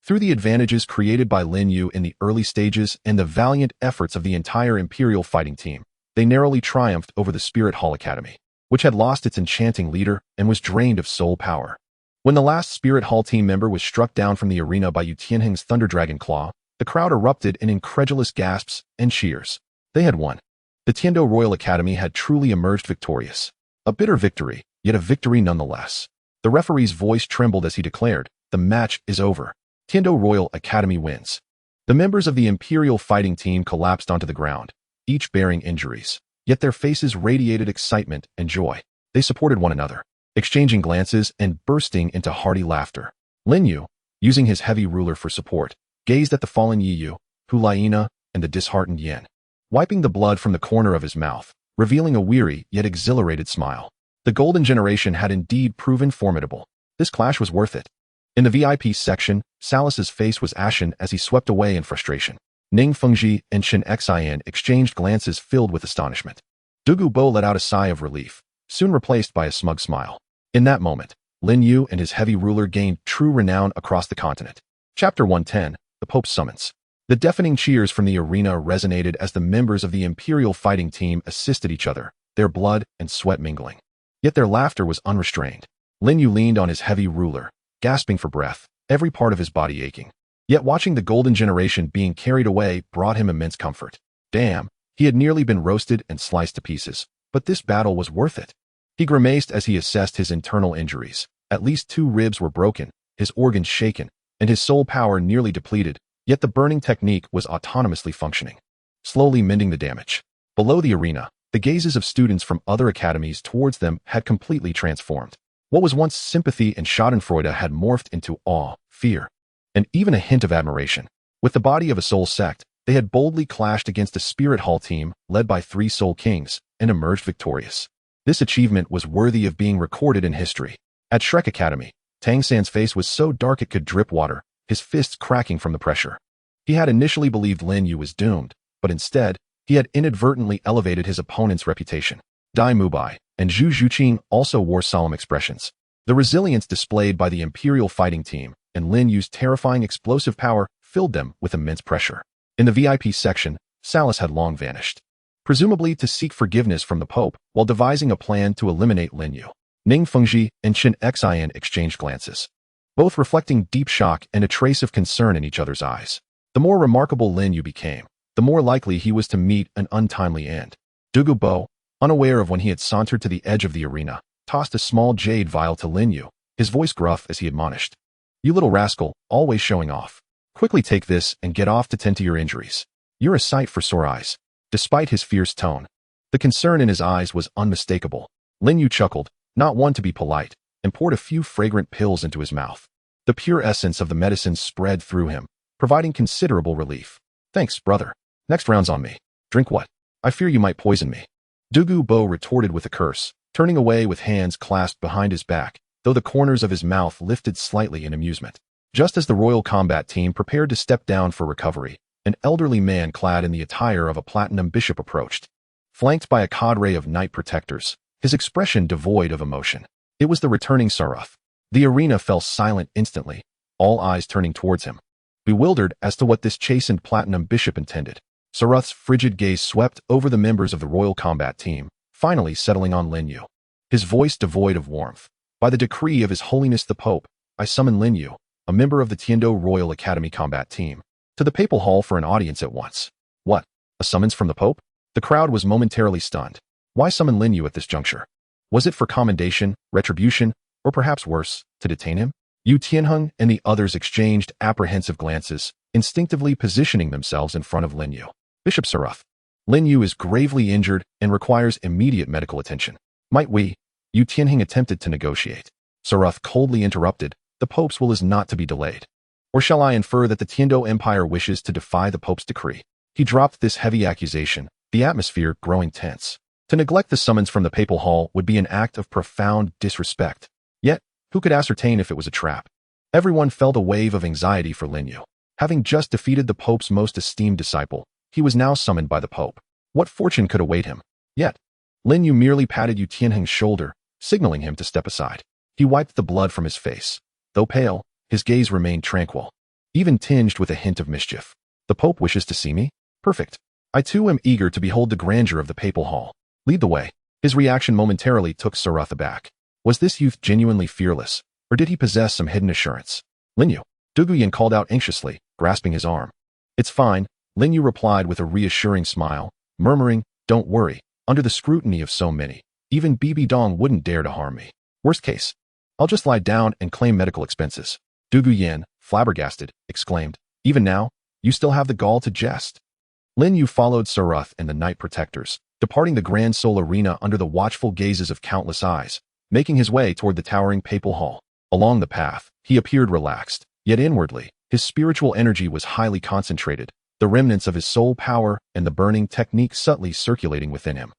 through the advantages created by Lin Yu in the early stages and the valiant efforts of the entire Imperial fighting team, they narrowly triumphed over the Spirit Hall Academy, which had lost its enchanting leader and was drained of soul power. When the last Spirit Hall team member was struck down from the arena by Yu Tianheng's Thunder Dragon Claw, the crowd erupted in incredulous gasps and cheers. They had won. The Tiando Royal Academy had truly emerged victorious. A bitter victory, yet a victory nonetheless. The referee's voice trembled as he declared, "The match is over. Tiando Royal Academy wins." The members of the Imperial fighting team collapsed onto the ground, each bearing injuries, yet their faces radiated excitement and joy. They supported one another, exchanging glances and bursting into hearty laughter. Lin Yu, using his heavy ruler for support, gazed at the fallen Yiyu, Hulaina, and the disheartened Yan, wiping the blood from the corner of his mouth, revealing a weary yet exhilarated smile. The Golden Generation had indeed proven formidable. This clash was worth it. In the VIP section, Salus's face was ashen as he swept away in frustration. Ning Fengji and Chen Xian exchanged glances filled with astonishment. Douluo Bo let out a sigh of relief, soon replaced by a smug smile. In that moment, Lin Yu and his heavy ruler gained true renown across the continent. Chapter 110, The Pope's Summons. The deafening cheers from the arena resonated as the members of the Imperial fighting team assisted each other, their blood and sweat mingling. Yet their laughter was unrestrained. Lin Yu leaned on his heavy ruler, gasping for breath, every part of his body aching. Yet watching the Golden Generation being carried away brought him immense comfort. Damn, he had nearly been roasted and sliced to pieces, but this battle was worth it. He grimaced as he assessed his internal injuries. At least 2 ribs were broken, his organs shaken, and his soul power nearly depleted, yet the burning technique was autonomously functioning, slowly mending the damage. Below the arena, the gazes of students from other academies towards them had completely transformed. What was once sympathy and schadenfreude had morphed into awe, fear, and even a hint of admiration. With the body of a soul sect, they had boldly clashed against a Spirit Hall team led by 3 soul kings and emerged victorious. This achievement was worthy of being recorded in history. At Shrek Academy, Tang San's face was so dark it could drip water, his fists cracking from the pressure. He had initially believed Lin Yu was doomed, but instead, he had inadvertently elevated his opponent's reputation. Dai Mubai and Zhu Zhuqing also wore solemn expressions. The resilience displayed by the Imperial fighting team and Lin Yu's terrifying explosive power filled them with immense pressure. In the VIP section, Salas had long vanished, presumably to seek forgiveness from the Pope while devising a plan to eliminate Lin Yu. Ning Fengji and Chen Xian exchanged glances, both reflecting deep shock and a trace of concern in each other's eyes. The more remarkable Lin Yu became, the more likely he was to meet an untimely end. Douluo Dalu, unaware of when he had sauntered to the edge of the arena, tossed a small jade vial to Lin Yu, his voice gruff as he admonished. "You little rascal, always showing off. Quickly take this and get off to tend to your injuries. You're a sight for sore eyes." Despite his fierce tone, the concern in his eyes was unmistakable. Lin Yu chuckled, not one to be polite, and poured a few fragrant pills into his mouth. The pure essence of the medicine spread through him, providing considerable relief. "Thanks, brother. Next round's on me. Drink what? I fear you might poison me." Douluo Dalu retorted with a curse, turning away with hands clasped behind his back, though the corners of his mouth lifted slightly in amusement. Just as the Royal Combat Team prepared to step down for recovery, an elderly man clad in the attire of a platinum bishop approached. Flanked by a cadre of knight protectors, his expression devoid of emotion. It was the returning Sarath. The arena fell silent instantly, all eyes turning towards him, bewildered as to what this chastened platinum bishop intended. Sarath's frigid gaze swept over the members of the Royal Combat Team, finally settling on Lin Yu. His voice devoid of warmth. "By the decree of His Holiness the Pope, I summon Lin Yu, a member of the Tiando Royal Academy Combat Team, to the Papal Hall for an audience at once." What? A summons from the Pope? The crowd was momentarily stunned. Why summon Lin Yu at this juncture? Was it for commendation, retribution, or perhaps worse, to detain him? Yu Tianheng and the others exchanged apprehensive glances, instinctively positioning themselves in front of Lin Yu. "Bishop Sarath, Lin Yu is gravely injured and requires immediate medical attention. Might we?" Yu Tianheng attempted to negotiate. Sarath coldly interrupted, "The Pope's will is not to be delayed. Or shall I infer that the Tiando Empire wishes to defy the Pope's decree?" He dropped this heavy accusation, the atmosphere growing tense. To neglect the summons from the Papal Hall would be an act of profound disrespect. Yet, who could ascertain if it was a trap? Everyone felt a wave of anxiety for Lin Yu. Having just defeated the Pope's most esteemed disciple, he was now summoned by the Pope. What fortune could await him? Yet, Lin Yu merely patted Yu Tianheng's shoulder, signaling him to step aside. He wiped the blood from his face. Though pale, his gaze remained tranquil, even tinged with a hint of mischief. "The Pope wishes to see me? Perfect. I too am eager to behold the grandeur of the Papal Hall. Lead the way." His reaction momentarily took Sarath aback. Was this youth genuinely fearless, or did he possess some hidden assurance? "Lin Yu," Douluo called out anxiously, grasping his arm. "It's fine," Lin Yu replied with a reassuring smile, murmuring, "Don't worry, under the scrutiny of so many, even Bibi Dong wouldn't dare to harm me. Worst case, I'll just lie down and claim medical expenses." Douluo, flabbergasted, exclaimed, "Even now, you still have the gall to jest?" Lin Yu followed Sarath and the Knight Protectors, departing the Grand Sol Arena under the watchful gazes of countless eyes, making his way toward the towering Papal Hall. Along the path, he appeared relaxed, yet inwardly, his spiritual energy was highly concentrated, the remnants of his soul power and the burning technique subtly circulating within him,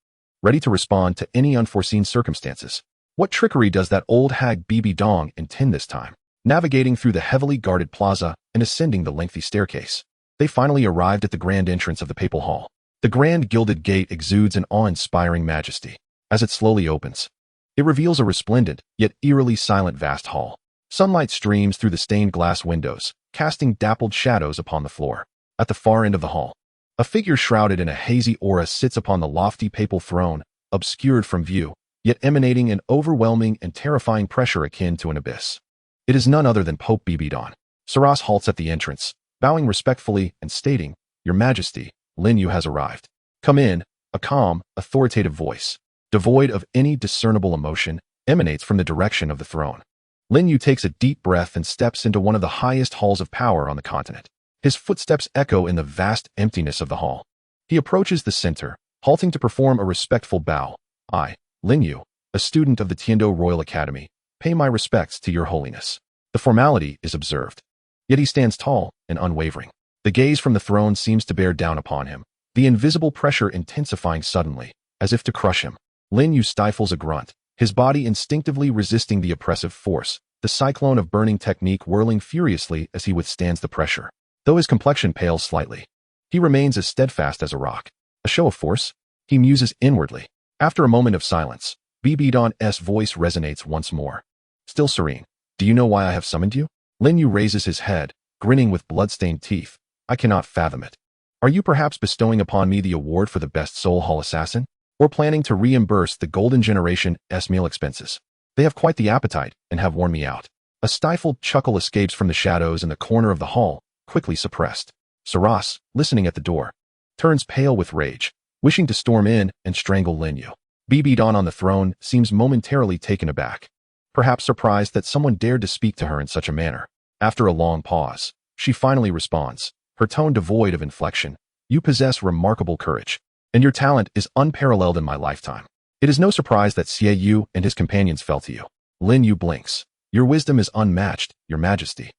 ready to respond to any unforeseen circumstances. What trickery does that old hag Bibi Dong intend this time? Navigating through the heavily guarded plaza and ascending the lengthy staircase, they finally arrived at the grand entrance of the Papal Hall. The grand gilded gate exudes an awe-inspiring majesty. As it slowly opens, it reveals a resplendent, yet eerily silent vast hall. Sunlight streams through the stained glass windows, casting dappled shadows upon the floor. At the far end of the hall, a figure shrouded in a hazy aura sits upon the lofty papal throne, obscured from view, yet emanating an overwhelming and terrifying pressure akin to an abyss. It is none other than Pope Bibidon. Saras halts at the entrance, bowing respectfully and stating, "Your Majesty, Lin Yu has arrived." "Come in." A calm, authoritative voice, devoid of any discernible emotion, emanates from the direction of the throne. Lin Yu takes a deep breath and steps into one of the highest halls of power on the continent. His footsteps echo in the vast emptiness of the hall. He approaches the center, halting to perform a respectful bow. "I, Lin Yu, a student of the Tiando Royal Academy, pay my respects to your holiness." The formality is observed. Yet he stands tall and unwavering. The gaze from the throne seems to bear down upon him, the invisible pressure intensifying suddenly, as if to crush him. Lin Yu stifles a grunt, his body instinctively resisting the oppressive force, the cyclone of burning technique whirling furiously as he withstands the pressure. Though his complexion pales slightly, he remains as steadfast as a rock. A show of force? He muses inwardly. After a moment of silence, Bibidon's voice resonates once more. Still serene. Do you know why I have summoned you? Lin Yu raises his head, grinning with blood-stained teeth. I cannot fathom it. Are you perhaps bestowing upon me the award for the best Soul Hall assassin? Or planning to reimburse the Golden Generation's meal expenses? They have quite the appetite and have worn me out. A stifled chuckle escapes from the shadows in the corner of the hall, quickly suppressed. Saras, listening at the door, turns pale with rage, wishing to storm in and strangle Lin Yu. Bibidon on the throne seems momentarily taken aback, perhaps surprised that someone dared to speak to her in such a manner. After a long pause, she finally responds, her tone devoid of inflection. You possess remarkable courage, and your talent is unparalleled in my lifetime. It is no surprise that Xie Yu and his companions fell to you. Lin Yu blinks. Your wisdom is unmatched, your majesty.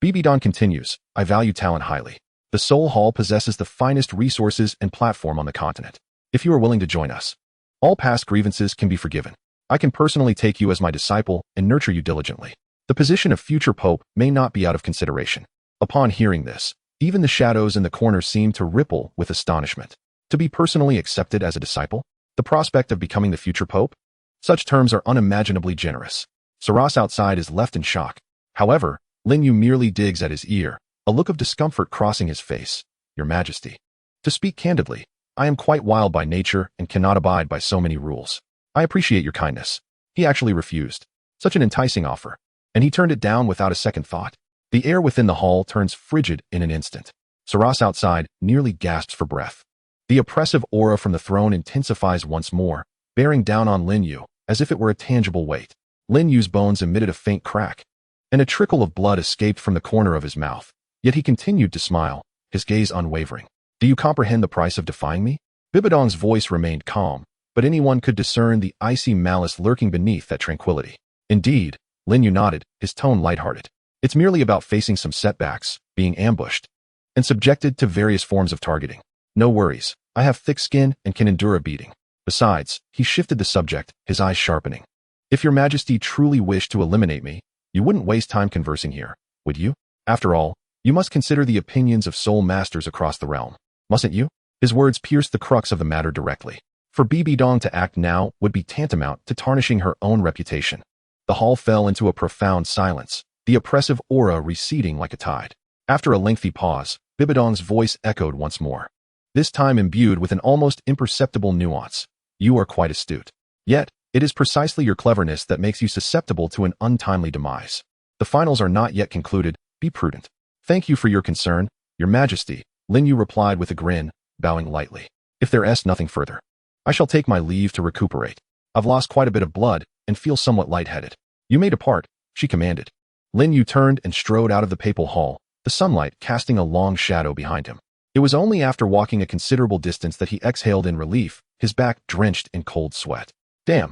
Bibidon continues, I value talent highly. The Soul Hall possesses the finest resources and platform on the continent. If you are willing to join us, all past grievances can be forgiven. I can personally take you as my disciple and nurture you diligently. The position of future pope may not be out of consideration. Upon hearing this, even the shadows in the corner seem to ripple with astonishment. To be personally accepted as a disciple? The prospect of becoming the future pope? Such terms are unimaginably generous. Saras outside is left in shock. However, Lin Yu merely digs at his ear, a look of discomfort crossing his face. Your Majesty. To speak candidly, I am quite wild by nature and cannot abide by so many rules. I appreciate your kindness. He actually refused. Such an enticing offer. And he turned it down without a second thought. The air within the hall turns frigid in an instant. Saras outside nearly gasps for breath. The oppressive aura from the throne intensifies once more, bearing down on Lin Yu, as if it were a tangible weight. Lin Yu's bones emitted a faint crack, and a trickle of blood escaped from the corner of his mouth. Yet he continued to smile, his gaze unwavering. Do you comprehend the price of defying me? Bibidong's voice remained calm, but anyone could discern the icy malice lurking beneath that tranquility. Indeed, Lin Yu nodded, his tone lighthearted. It's merely about facing some setbacks, being ambushed, and subjected to various forms of targeting. No worries, I have thick skin and can endure a beating. Besides, he shifted the subject, his eyes sharpening. If your Majesty truly wished to eliminate me, you wouldn't waste time conversing here, would you? After all, you must consider the opinions of soul masters across the realm, mustn't you? His words pierced the crux of the matter directly. For Bibidong to act now would be tantamount to tarnishing her own reputation. The hall fell into a profound silence, the oppressive aura receding like a tide. After a lengthy pause, Bibidong's voice echoed once more, this time imbued with an almost imperceptible nuance. You are quite astute. Yet, it is precisely your cleverness that makes you susceptible to an untimely demise. The finals are not yet concluded, be prudent. Thank you for your concern, your Majesty, Lin Yu replied with a grin, bowing lightly. If there is nothing further, I shall take my leave to recuperate. I've lost quite a bit of blood and feel somewhat lightheaded. You may depart, she commanded. Lin Yu turned and strode out of the papal hall, the sunlight casting a long shadow behind him. It was only after walking a considerable distance that he exhaled in relief, his back drenched in cold sweat. Damn.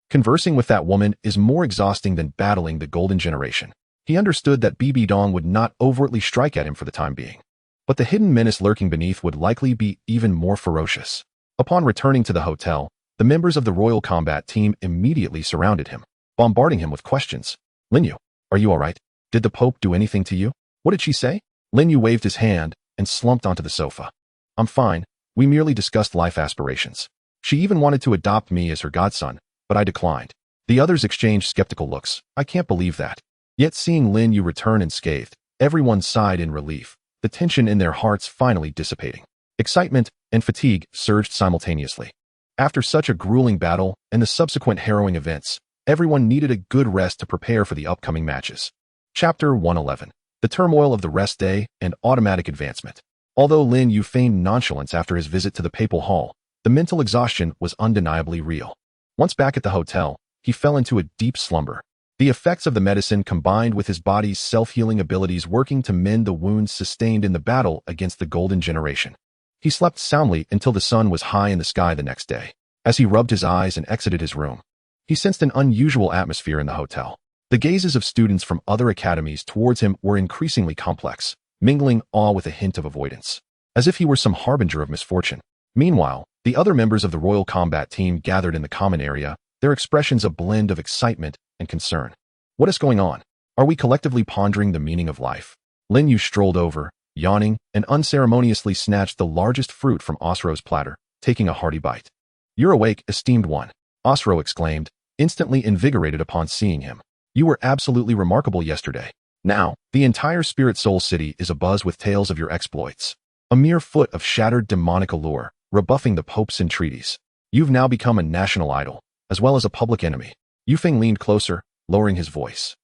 Conversing with that woman is more exhausting than battling the Golden Generation. He understood that Bibidong would not overtly strike at him for the time being, but the hidden menace lurking beneath would likely be even more ferocious. Upon returning to the hotel, the members of the Royal Combat Team immediately surrounded him, bombarding him with questions. Lin Yu, are you all right? Did the Pope do anything to you? What did she say? Lin Yu waved his hand and slumped onto the sofa. I'm fine. We merely discussed life aspirations. She even wanted to adopt me as her godson, but I declined. The others exchanged skeptical looks. I can't believe that. Yet seeing Lin Yu return unscathed, everyone sighed in relief, the tension in their hearts finally dissipating. Excitement and fatigue surged simultaneously. After such a grueling battle and the subsequent harrowing events, everyone needed a good rest to prepare for the upcoming matches. Chapter 111. The turmoil of the rest day and automatic advancement. Although Lin Yu feigned nonchalance after his visit to the papal hall, the mental exhaustion was undeniably real. Once back at the hotel, he fell into a deep slumber. The effects of the medicine combined with his body's self-healing abilities working to mend the wounds sustained in the battle against the Golden Generation. He slept soundly until the sun was high in the sky the next day. As he rubbed his eyes and exited his room, he sensed an unusual atmosphere in the hotel. The gazes of students from other academies towards him were increasingly complex, mingling awe with a hint of avoidance, as if he were some harbinger of misfortune. Meanwhile, the other members of the Royal Combat Team gathered in the common area, their expressions a blend of excitement and concern. What is going on? Are we collectively pondering the meaning of life? Lin Yu strolled over, yawning, and unceremoniously snatched the largest fruit from Osro's platter, taking a hearty bite. "You're awake, esteemed one," Osro exclaimed, instantly invigorated upon seeing him. "You were absolutely remarkable yesterday. Now, the entire Spirit Soul City is abuzz with tales of your exploits. A mere foot of shattered demonic allure, rebuffing the Pope's entreaties. You've now become a national idol, as well as a public enemy." Yu Feng leaned closer, lowering his voice.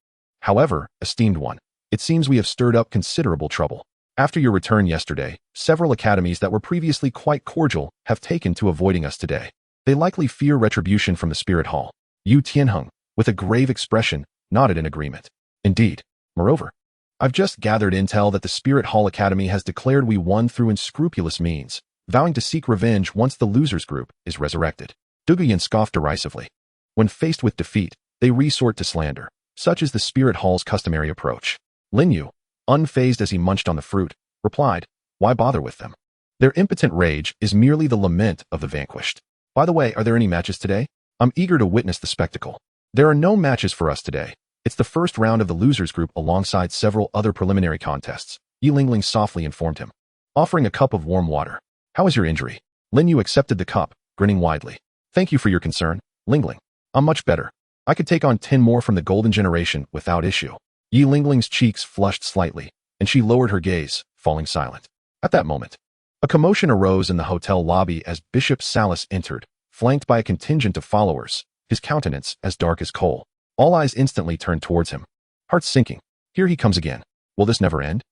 "However, esteemed one, it seems we have stirred up considerable trouble. After your return yesterday, several academies that were previously quite cordial have taken to avoiding us today. They likely fear retribution from the Spirit Hall." Yu Tianheng, with a grave expression, nodded in agreement. "Indeed. Moreover, I've just gathered intel that the Spirit Hall Academy has declared we won through unscrupulous means, vowing to seek revenge once the losers group is resurrected." Duguyan scoffed derisively. "When faced with defeat, they resort to slander. Such is the Spirit Hall's customary approach." Lin Yu, unfazed as he munched on the fruit, replied, "Why bother with them? Their impotent rage is merely the lament of the vanquished. By the way, are there any matches today? I'm eager to witness the spectacle." "There are no matches for us today. It's the first round of the losers group alongside several other preliminary contests," Yi Lingling softly informed him, offering a cup of warm water. "How is your injury?" Lin Yu accepted the cup, grinning widely. "Thank you for your concern, Lingling. I'm much better. I could take on 10 more from the Golden Generation without issue." Yi Lingling's cheeks flushed slightly, and she lowered her gaze, falling silent. At that moment, a commotion arose in the hotel lobby as Bishop Salas entered, flanked by a contingent of followers, his countenance as dark as coal. All eyes instantly turned towards him. Hearts sinking. Here he comes again. Will this never end?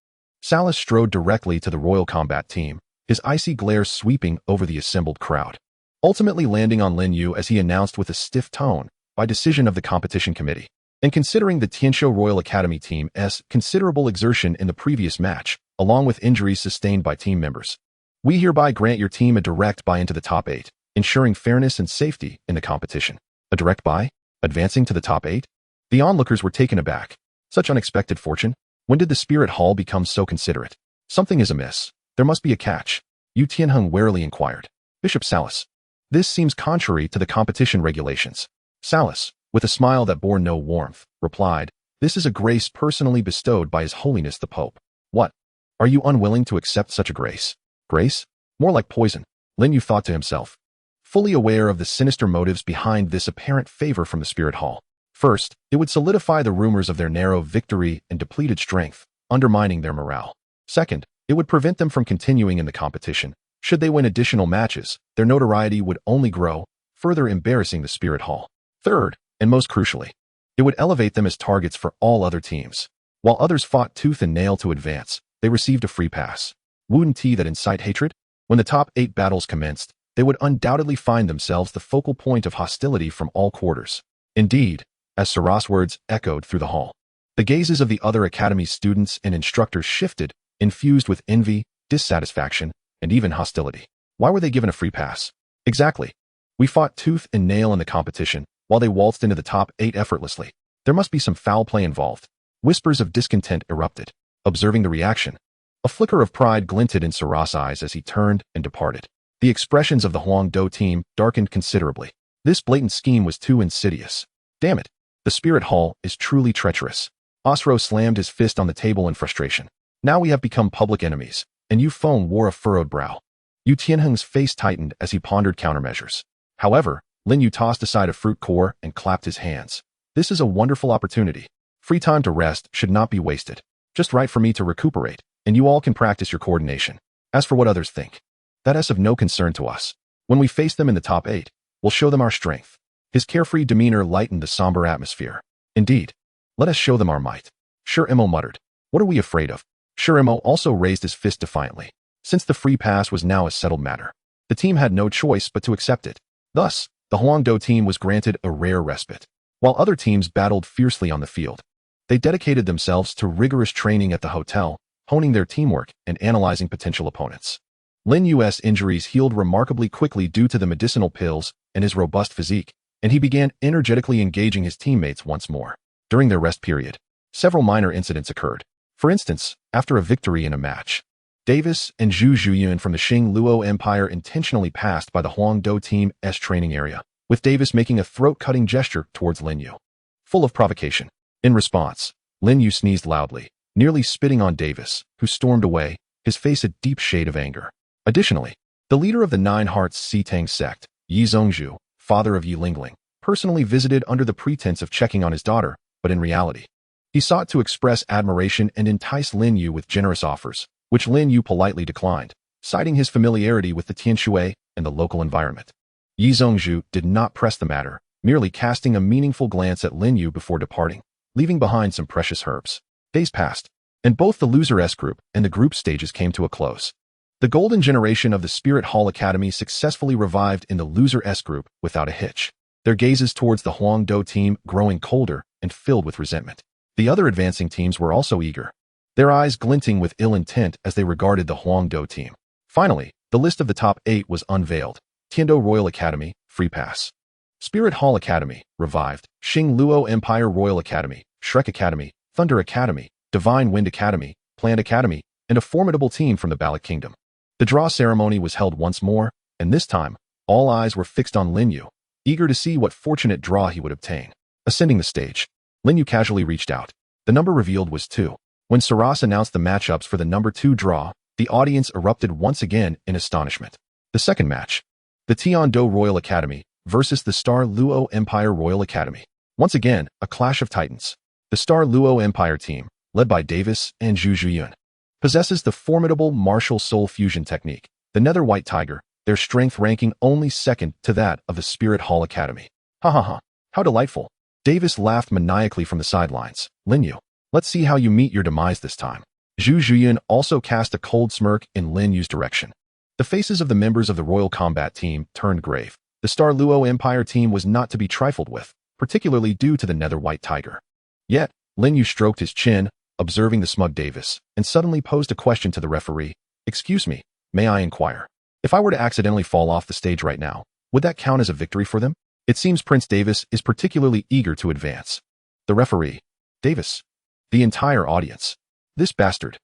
Salas strode directly to the Royal Combat Team, his icy glare sweeping over the assembled crowd, ultimately landing on Lin Yu as he announced with a stiff tone, by decision of the competition committee. And considering the Tianshou Royal Academy team's considerable exertion in the previous match, along with injuries sustained by team members, we hereby grant your team a direct buy into the top 8, ensuring fairness and safety in the competition. A direct buy? Advancing to the top 8? The onlookers were taken aback. Such unexpected fortune? When did the Spirit Hall become so considerate? Something is amiss. There must be a catch. Yu Tianheng warily inquired. Bishop Salas. This seems contrary to the competition regulations. Salas, with a smile that bore no warmth, replied, "This is a grace personally bestowed by His Holiness the Pope." "What? Are you unwilling to accept such a grace?" "Grace? More like poison," Lin Yu thought to himself, fully aware of the sinister motives behind this apparent favor from the Spirit Hall. First, it would solidify the rumors of their narrow victory and depleted strength, undermining their morale. Second, it would prevent them from continuing in the competition. Should they win additional matches, their notoriety would only grow, further embarrassing the Spirit Hall. Third, and most crucially, it would elevate them as targets for all other teams. While others fought tooth and nail to advance, they received a free pass. Wouldn't that incite hatred? When the top 8 battles commenced, they would undoubtedly find themselves the focal point of hostility from all quarters. Indeed, as Sarah's words echoed through the hall, the gazes of the other academy's students and instructors shifted, infused with envy, dissatisfaction, and even hostility. Why were they given a free pass? Exactly. We fought tooth and nail in the competition, while they waltzed into the top 8 effortlessly. There must be some foul play involved. Whispers of discontent erupted. Observing the reaction, a flicker of pride glinted in Sarah's eyes as he turned and departed. The expressions of the Huangdo team darkened considerably. This blatant scheme was too insidious. Damn it. The Spirit Hall is truly treacherous. Osro slammed his fist on the table in frustration. Now we have become public enemies, and Yu Feng wore a furrowed brow. Yu Tianheng's face tightened as he pondered countermeasures. However, Lin Yu tossed aside a fruit core and clapped his hands. This is a wonderful opportunity. Free time to rest should not be wasted. Just right for me to recuperate, and you all can practice your coordination. As for what others think, that's of no concern to us. When we face them in the top 8, we'll show them our strength. His carefree demeanor lightened the somber atmosphere. Indeed. Let us show them our might. Shurimo muttered. What are we afraid of? Shurimo also raised his fist defiantly. Since the free pass was now a settled matter, the team had no choice but to accept it. Thus, the Huangdo team was granted a rare respite. While other teams battled fiercely on the field, they dedicated themselves to rigorous training at the hotel, honing their teamwork and analyzing potential opponents. Lin Yu's injuries healed remarkably quickly due to the medicinal pills and his robust physique, and he began energetically engaging his teammates once more. During their rest period, several minor incidents occurred. For instance, after a victory in a match, Davis and Zhu Zhuyun from the Xing Luo Empire intentionally passed by the Huangdo team's training area, with Davis making a throat-cutting gesture towards Lin Yu, full of provocation. In response, Lin Yu sneezed loudly, nearly spitting on Davis, who stormed away, his face a deep shade of anger. Additionally, the leader of the Nine Hearts Tang sect, Yi Zhongzhu, father of Yi Lingling, personally visited under the pretense of checking on his daughter, but in reality, he sought to express admiration and entice Lin Yu with generous offers, which Lin Yu politely declined, citing his familiarity with the Tianshui and the local environment. Yi Zhongzhu did not press the matter, merely casting a meaningful glance at Lin Yu before departing, leaving behind some precious herbs. Days passed, and both the Loser S group and the group stages came to a close. The golden generation of the Spirit Hall Academy successfully revived in the Loser S group without a hitch, their gazes towards the Huangdo team growing colder and filled with resentment. The other advancing teams were also eager, their eyes glinting with ill intent as they regarded the Huangdo team. Finally, the list of the top 8 was unveiled. Tiando Royal Academy, Free Pass. Spirit Hall Academy, Revived. Xing Luo Empire Royal Academy, Shrek Academy, Thunder Academy, Divine Wind Academy, Plant Academy, and a formidable team from the Ballot Kingdom. The draw ceremony was held once more, and this time, all eyes were fixed on Lin Yu, eager to see what fortunate draw he would obtain. Ascending the stage, Lin Yu casually reached out. The number revealed was 2. When Saras announced the matchups for the number 2 draw, the audience erupted once again in astonishment. The second match, the Tiando Royal Academy versus the Star Luo Empire Royal Academy. Once again, a clash of titans. The Star Luo Empire team, led by Davis and Zhu Zhuyun, possesses the formidable martial soul fusion technique, the Nether White Tiger, their strength ranking only second to that of the Spirit Hall Academy. Ha ha ha, how delightful. Davis laughed maniacally from the sidelines. Lin Yu, let's see how you meet your demise this time. Zhu Zhuyun also cast a cold smirk in Lin Yu's direction. The faces of the members of the Royal Combat team turned grave. The Star Luo Empire team was not to be trifled with, particularly due to the Nether White Tiger. Yet, Lin Yu stroked his chin, observing the smug Davis, and suddenly posed a question to the referee. Excuse me, may I inquire? If I were to accidentally fall off the stage right now, would that count as a victory for them? It seems Prince Davis is particularly eager to advance. The referee. Davis. The entire audience. This bastard.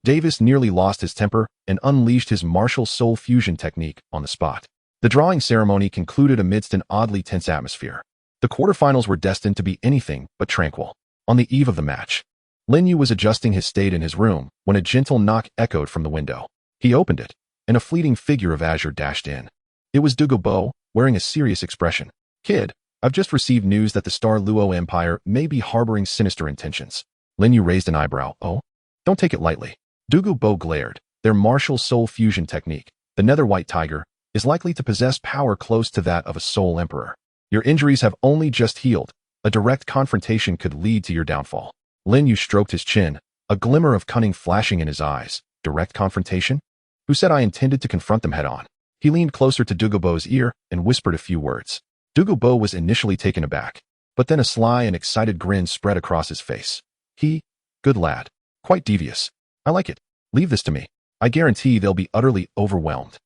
Davis nearly lost his temper and unleashed his martial soul fusion technique on the spot. The drawing ceremony concluded amidst an oddly tense atmosphere. The quarterfinals were destined to be anything but tranquil. On the eve of the match, Lin Yu was adjusting his state in his room when a gentle knock echoed from the window. He opened it, and a fleeting figure of azure dashed in. It was Douluo Dalu, wearing a serious expression. Kid, I've just received news that the Star Luo Empire may be harboring sinister intentions. Lin Yu raised an eyebrow. Oh? Don't take it lightly. Douluo Dalu glared. Their martial soul fusion technique, the Nether White Tiger, is likely to possess power close to that of a soul emperor. Your injuries have only just healed. A direct confrontation could lead to your downfall. Lin Yu stroked his chin, a glimmer of cunning flashing in his eyes. Direct confrontation? Who said I intended to confront them head-on? He leaned closer to Douluo Dalu's ear and whispered a few words. Douluo Dalu was initially taken aback, but then a sly and excited grin spread across his face. Good lad. Quite devious. I like it. Leave this to me. I guarantee they'll be utterly overwhelmed.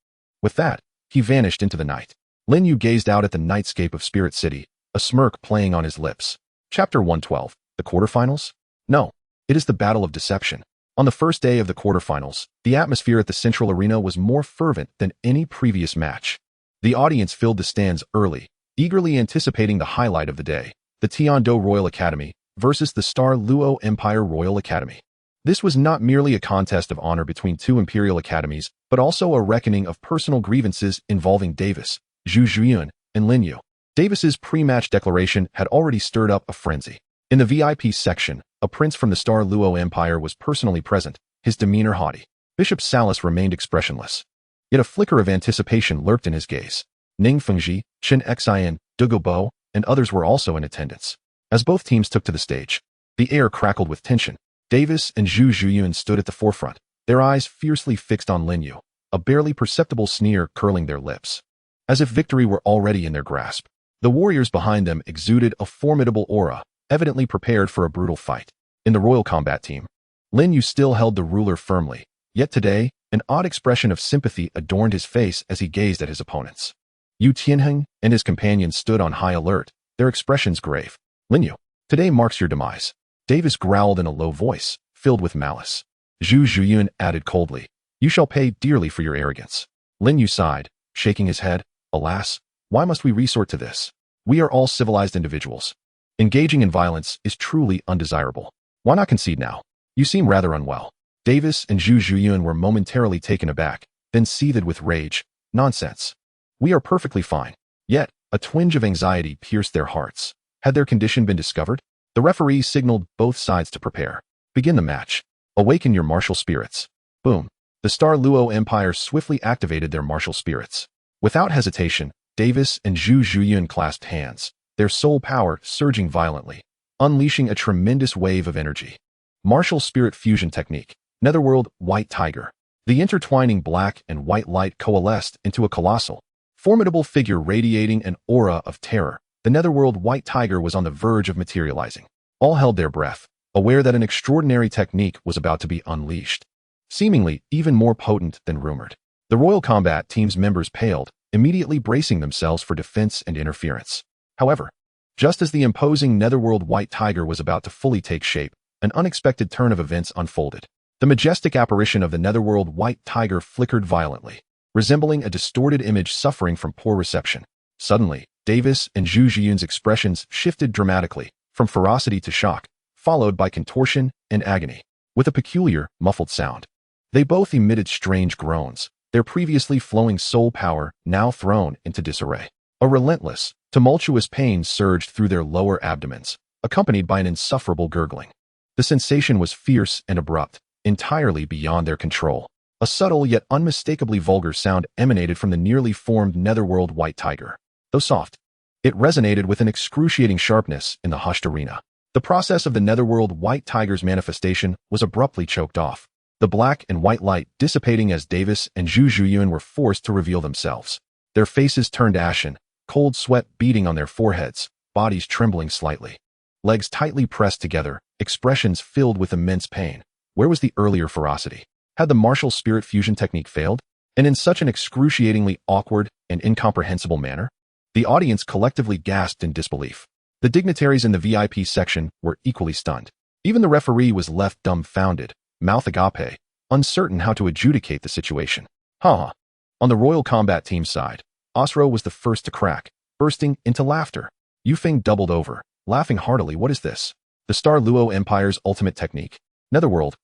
With that, he vanished into the night. Lin Yu gazed out at the nightscape of Spirit City, a smirk playing on his lips. Chapter 112. The quarterfinals? No, it is the Battle of Deception. On the first day of the quarterfinals, the atmosphere at the Central Arena was more fervent than any previous match. The audience filled the stands early, eagerly anticipating the highlight of the day, the Tiando Royal Academy versus the Star Luo Empire Royal Academy. This was not merely a contest of honor between two imperial academies, but also a reckoning of personal grievances involving Davis, Zhu Zhuyun, and Lin Yu. Davis's pre-match declaration had already stirred up a frenzy. In the VIP section, a prince from the Star Luo Empire was personally present, his demeanor haughty. Bishop Salas remained expressionless. Yet a flicker of anticipation lurked in his gaze. Lin Feng, Chen Xian, Douluo Dalu, and others were also in attendance. As both teams took to the stage, the air crackled with tension. Davis and Zhu Zhuyun stood at the forefront, their eyes fiercely fixed on Lin Yu, a barely perceptible sneer curling their lips. As if victory were already in their grasp, the warriors behind them exuded a formidable aura, evidently prepared for a brutal fight. In the Royal Combat team, Lin Yu still held the ruler firmly, yet today, an odd expression of sympathy adorned his face as he gazed at his opponents. Yu Tianheng and his companions stood on high alert, their expressions grave. Lin Yu, today marks your demise. Davis growled in a low voice, filled with malice. Zhu Zhuyun added coldly, you shall pay dearly for your arrogance. Lin Yu sighed, shaking his head. Alas, why must we resort to this? We are all civilized individuals. Engaging in violence is truly undesirable. Why not concede now? You seem rather unwell. Davis and Zhu Zhuyuan were momentarily taken aback, then seethed with rage. Nonsense. We are perfectly fine. Yet, a twinge of anxiety pierced their hearts. Had their condition been discovered? The referee signaled both sides to prepare. Begin the match. Awaken your martial spirits. Boom. The Star Luo Empire swiftly activated their martial spirits. Without hesitation, Davis and Zhu Zhuyuan clasped hands, their soul power surging violently, unleashing a tremendous wave of energy. Martial Spirit Fusion Technique. Netherworld White Tiger. The intertwining black and white light coalesced into a colossal, formidable figure radiating an aura of terror. The Netherworld White Tiger was on the verge of materializing. All held their breath, aware that an extraordinary technique was about to be unleashed, seemingly even more potent than rumored. The Royal Combat Team's members paled, immediately bracing themselves for defense and interference. However, just as the imposing Netherworld White Tiger was about to fully take shape, an unexpected turn of events unfolded. The majestic apparition of the Netherworld White Tiger flickered violently, resembling a distorted image suffering from poor reception. Suddenly, Davis and Zhu Zhiyun's expressions shifted dramatically, from ferocity to shock, followed by contortion and agony, with a peculiar, muffled sound. They both emitted strange groans, their previously flowing soul power now thrown into disarray. A relentless, tumultuous pain surged through their lower abdomens, accompanied by an insufferable gurgling. The sensation was fierce and abrupt, entirely beyond their control. A subtle yet unmistakably vulgar sound emanated from the nearly formed Netherworld White Tiger. Though soft, it resonated with an excruciating sharpness in the hushed arena. The process of the Netherworld White Tiger's manifestation was abruptly choked off, the black and white light dissipating as Davis and Zhu Zhuyuan were forced to reveal themselves. Their faces turned ashen, cold sweat beading on their foreheads, bodies trembling slightly. Legs tightly pressed together, expressions filled with immense pain. Where was the earlier ferocity? Had the martial spirit fusion technique failed? And in such an excruciatingly awkward and incomprehensible manner? The audience collectively gasped in disbelief. The dignitaries in the VIP section were equally stunned. Even the referee was left dumbfounded, mouth agape, uncertain how to adjudicate the situation. Ha! On the Royal Combat Team side, Osro was the first to crack, bursting into laughter. Yu Feng doubled over, laughing heartily. What is this? The Star Luo Empire's ultimate technique? Netherworld,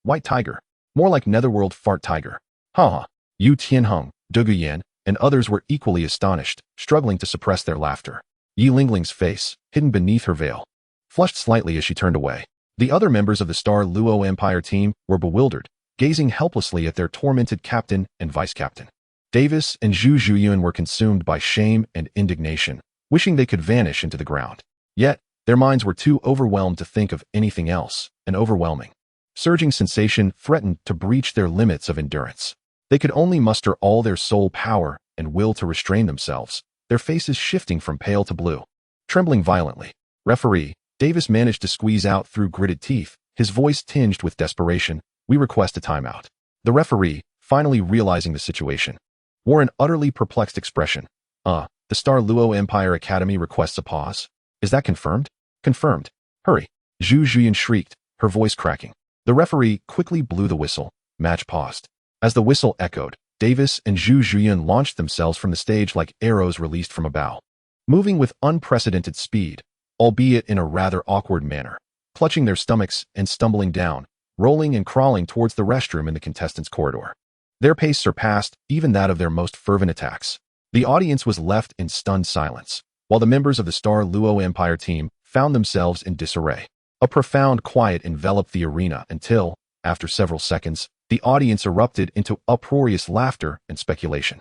White Tiger. More like Netherworld Fart Tiger. Ha! Yu Tianheng, Dugu Yan, and others were equally astonished, struggling to suppress their laughter. Yi Lingling's face, hidden beneath her veil, flushed slightly as she turned away. The other members of the Star Luo Empire team were bewildered, gazing helplessly at their tormented captain and vice-captain. Davis and Zhu Zhuyuan were consumed by shame and indignation, wishing they could vanish into the ground. Yet, their minds were too overwhelmed to think of anything else. An overwhelming, surging sensation threatened to breach their limits of endurance. They could only muster all their soul power and will to restrain themselves, their faces shifting from pale to blue. Trembling violently, referee Davis managed to squeeze out through gritted teeth, his voice tinged with desperation, "We request a timeout." The referee, finally realizing the situation, wore an utterly perplexed expression. The Star Luo Empire Academy requests a pause? Is that confirmed? Confirmed. Hurry. Zhu Zhuyan shrieked, her voice cracking. The referee quickly blew the whistle. Match paused. As the whistle echoed, Davis and Zhu Zhuyan launched themselves from the stage like arrows released from a bow, moving with unprecedented speed, albeit in a rather awkward manner, clutching their stomachs and stumbling down, rolling and crawling towards the restroom in the contestants' corridor. Their pace surpassed even that of their most fervent attacks. The audience was left in stunned silence, while the members of the Star Luo Empire team found themselves in disarray. A profound quiet enveloped the arena until, after several seconds, the audience erupted into uproarious laughter and speculation.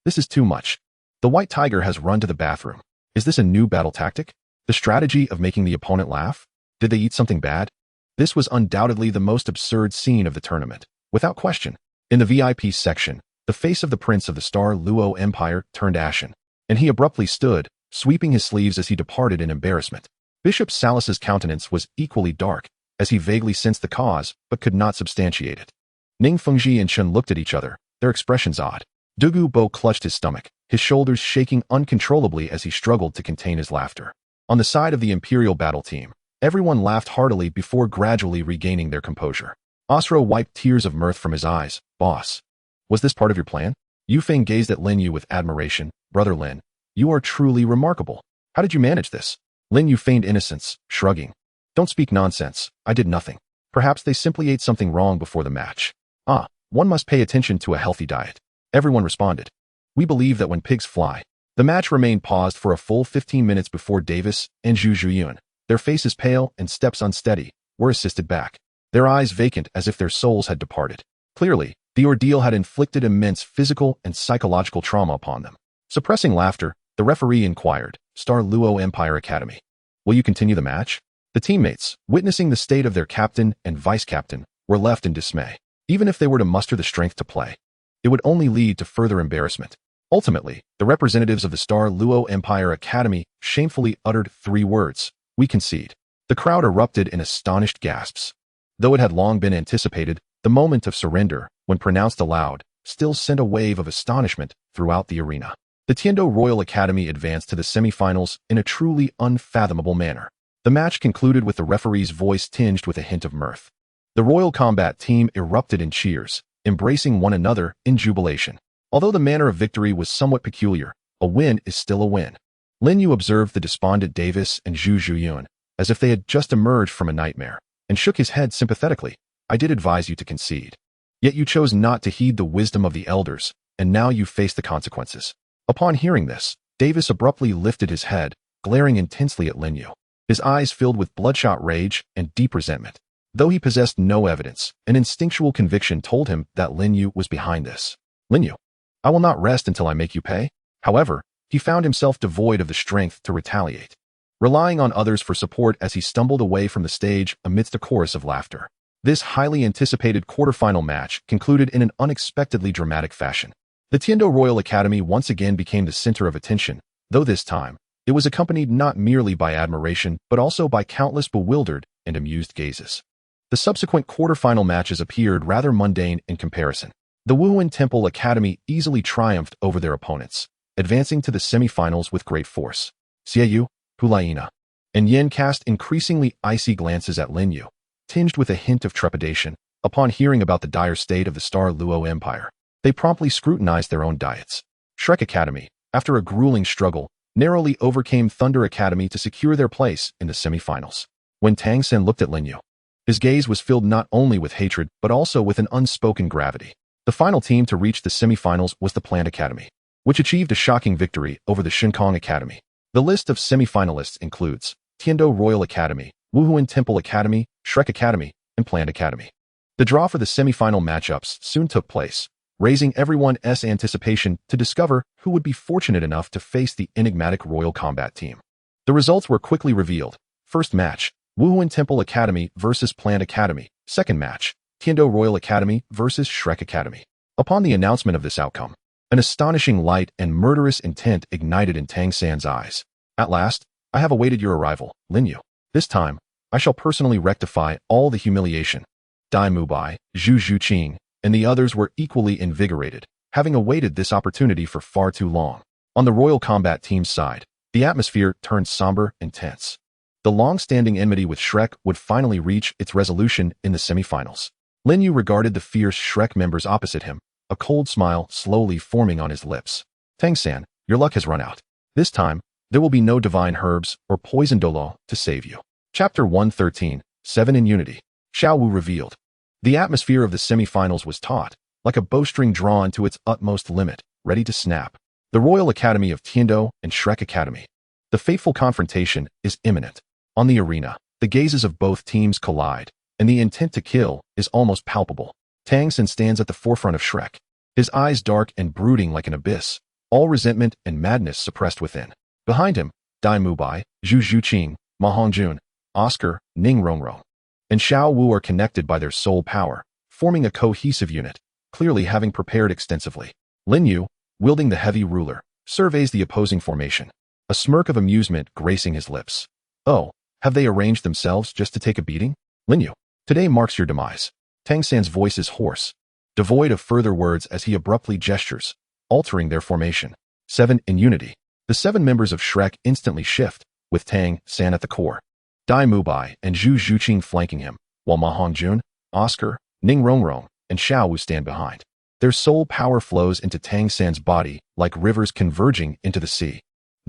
This is too much. The White Tiger has run to the bathroom. Is this a new battle tactic? The strategy of making the opponent laugh? Did they eat something bad? This was undoubtedly the most absurd scene of the tournament, without question. In the VIP section, the face of the prince of the Star Luo Empire turned ashen, and he abruptly stood, sweeping his sleeves as he departed in embarrassment. Bishop Salus's countenance was equally dark, as he vaguely sensed the cause, but could not substantiate it. Ning Fengji and Chen looked at each other, their expressions odd. Dugu Bo clutched his stomach, his shoulders shaking uncontrollably as he struggled to contain his laughter. On the side of the Imperial battle team, everyone laughed heartily before gradually regaining their composure. Osro wiped tears of mirth from his eyes. Boss, was this part of your plan? Yu Feng gazed at Lin Yu with admiration. Brother Lin, you are truly remarkable. How did you manage this? Lin Yu feigned innocence, shrugging. Don't speak nonsense. I did nothing. Perhaps they simply ate something wrong before the match. Ah, one must pay attention to a healthy diet. Everyone responded. We believe that when pigs fly. The match remained paused for a full 15 minutes before Davis and Zhu Zhuyuan, their faces pale and steps unsteady, were assisted back. Their eyes vacant as if their souls had departed. Clearly, the ordeal had inflicted immense physical and psychological trauma upon them. Suppressing laughter, the referee inquired, Star Luo Empire Academy. Will you continue the match? The teammates, witnessing the state of their captain and vice-captain, were left in dismay. Even if they were to muster the strength to play, it would only lead to further embarrassment. Ultimately, the representatives of the Star Luo Empire Academy shamefully uttered 3 words, "We concede." The crowd erupted in astonished gasps. Though it had long been anticipated, the moment of surrender, when pronounced aloud, still sent a wave of astonishment throughout the arena. The Tiando Royal Academy advanced to the semifinals in a truly unfathomable manner. The match concluded with the referee's voice tinged with a hint of mirth. The Royal Combat team erupted in cheers, embracing one another in jubilation. Although the manner of victory was somewhat peculiar, a win is still a win. Lin Yu observed the despondent Davis and Zhu Zhuyuan, as if they had just emerged from a nightmare, and shook his head sympathetically. I did advise you to concede. Yet you chose not to heed the wisdom of the elders, and now you face the consequences. Upon hearing this, Davis abruptly lifted his head, glaring intensely at Lin Yu. His eyes filled with bloodshot rage and deep resentment. Though he possessed no evidence, an instinctual conviction told him that Lin Yu was behind this. Lin Yu, I will not rest until I make you pay. However, he found himself devoid of the strength to retaliate, relying on others for support as he stumbled away from the stage amidst a chorus of laughter. This highly anticipated quarterfinal match concluded in an unexpectedly dramatic fashion. The Tiando Royal Academy once again became the center of attention, though this time, it was accompanied not merely by admiration but also by countless bewildered and amused gazes. The subsequent quarterfinal matches appeared rather mundane in comparison. The Wuhuan Temple Academy easily triumphed over their opponents, advancing to the semifinals with great force. Xiaoyu, Pulaina, and Yin cast increasingly icy glances at Lin Yu, tinged with a hint of trepidation. Upon hearing about the dire state of the Star Luo Empire, they promptly scrutinized their own diets. Shrek Academy, after a grueling struggle, narrowly overcame Thunder Academy to secure their place in the semifinals. When Tang San looked at Lin Yu, his gaze was filled not only with hatred but also with an unspoken gravity. The final team to reach the semifinals was the Plant Academy, which achieved a shocking victory over the Shinkong Academy. The list of semifinalists includes Tiando Royal Academy, Wuhuan Temple Academy, Shrek Academy, and Plant Academy. The draw for the semifinal matchups soon took place, raising everyone's anticipation to discover who would be fortunate enough to face the enigmatic Royal Combat team. The results were quickly revealed. First match, Wuhuan Temple Academy versus Plant Academy. Second match, Tiando Royal Academy versus Shrek Academy. Upon the announcement of this outcome, an astonishing light and murderous intent ignited in Tang San's eyes. At last, I have awaited your arrival, Lin Yu. This time, I shall personally rectify all the humiliation. Dai Mubai, Zhu Zhuqing, and the others were equally invigorated, having awaited this opportunity for far too long. On the Royal Combat team's side, the atmosphere turned somber and tense. The long-standing enmity with Shrek would finally reach its resolution in the semifinals. Lin Yu regarded the fierce Shrek members opposite him, a cold smile slowly forming on his lips. Tang San, your luck has run out. This time, there will be no divine herbs or poison Douluo to save you. Chapter 113, 7 in Unity. Xiao Wu revealed. The atmosphere of the semifinals was taut, like a bowstring drawn to its utmost limit, ready to snap. The Royal Academy of Tiando and Shrek Academy. The fateful confrontation is imminent. On the arena, the gazes of both teams collide, and the intent to kill is almost palpable. Tang San stands at the forefront of Shrek, his eyes dark and brooding like an abyss, all resentment and madness suppressed within. Behind him, Dai Mubai, Zhu Zhuqing, Ma Hongjun, Oscar, Ning Rongrong, and Xiao Wu are connected by their soul power, forming a cohesive unit, clearly having prepared extensively. Lin Yu, wielding the heavy ruler, surveys the opposing formation, a smirk of amusement gracing his lips. Oh, have they arranged themselves just to take a beating? Lin Yu, today marks your demise. Tang San's voice is hoarse, devoid of further words as he abruptly gestures, altering their formation. 7 in Unity. The 7 members of Shrek instantly shift, with Tang San at the core. Dai Mubai and Zhu Zhuqing flanking him, while Ma Hongjun, Oscar, Ning Rongrong, and Xiao Wu stand behind. Their soul power flows into Tang San's body like rivers converging into the sea.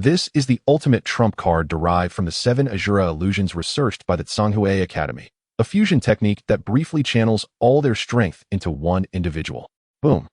This is the ultimate trump card derived from the 7 Azura illusions researched by the Tsanghui Academy, a fusion technique that briefly channels all their strength into one individual. Boom.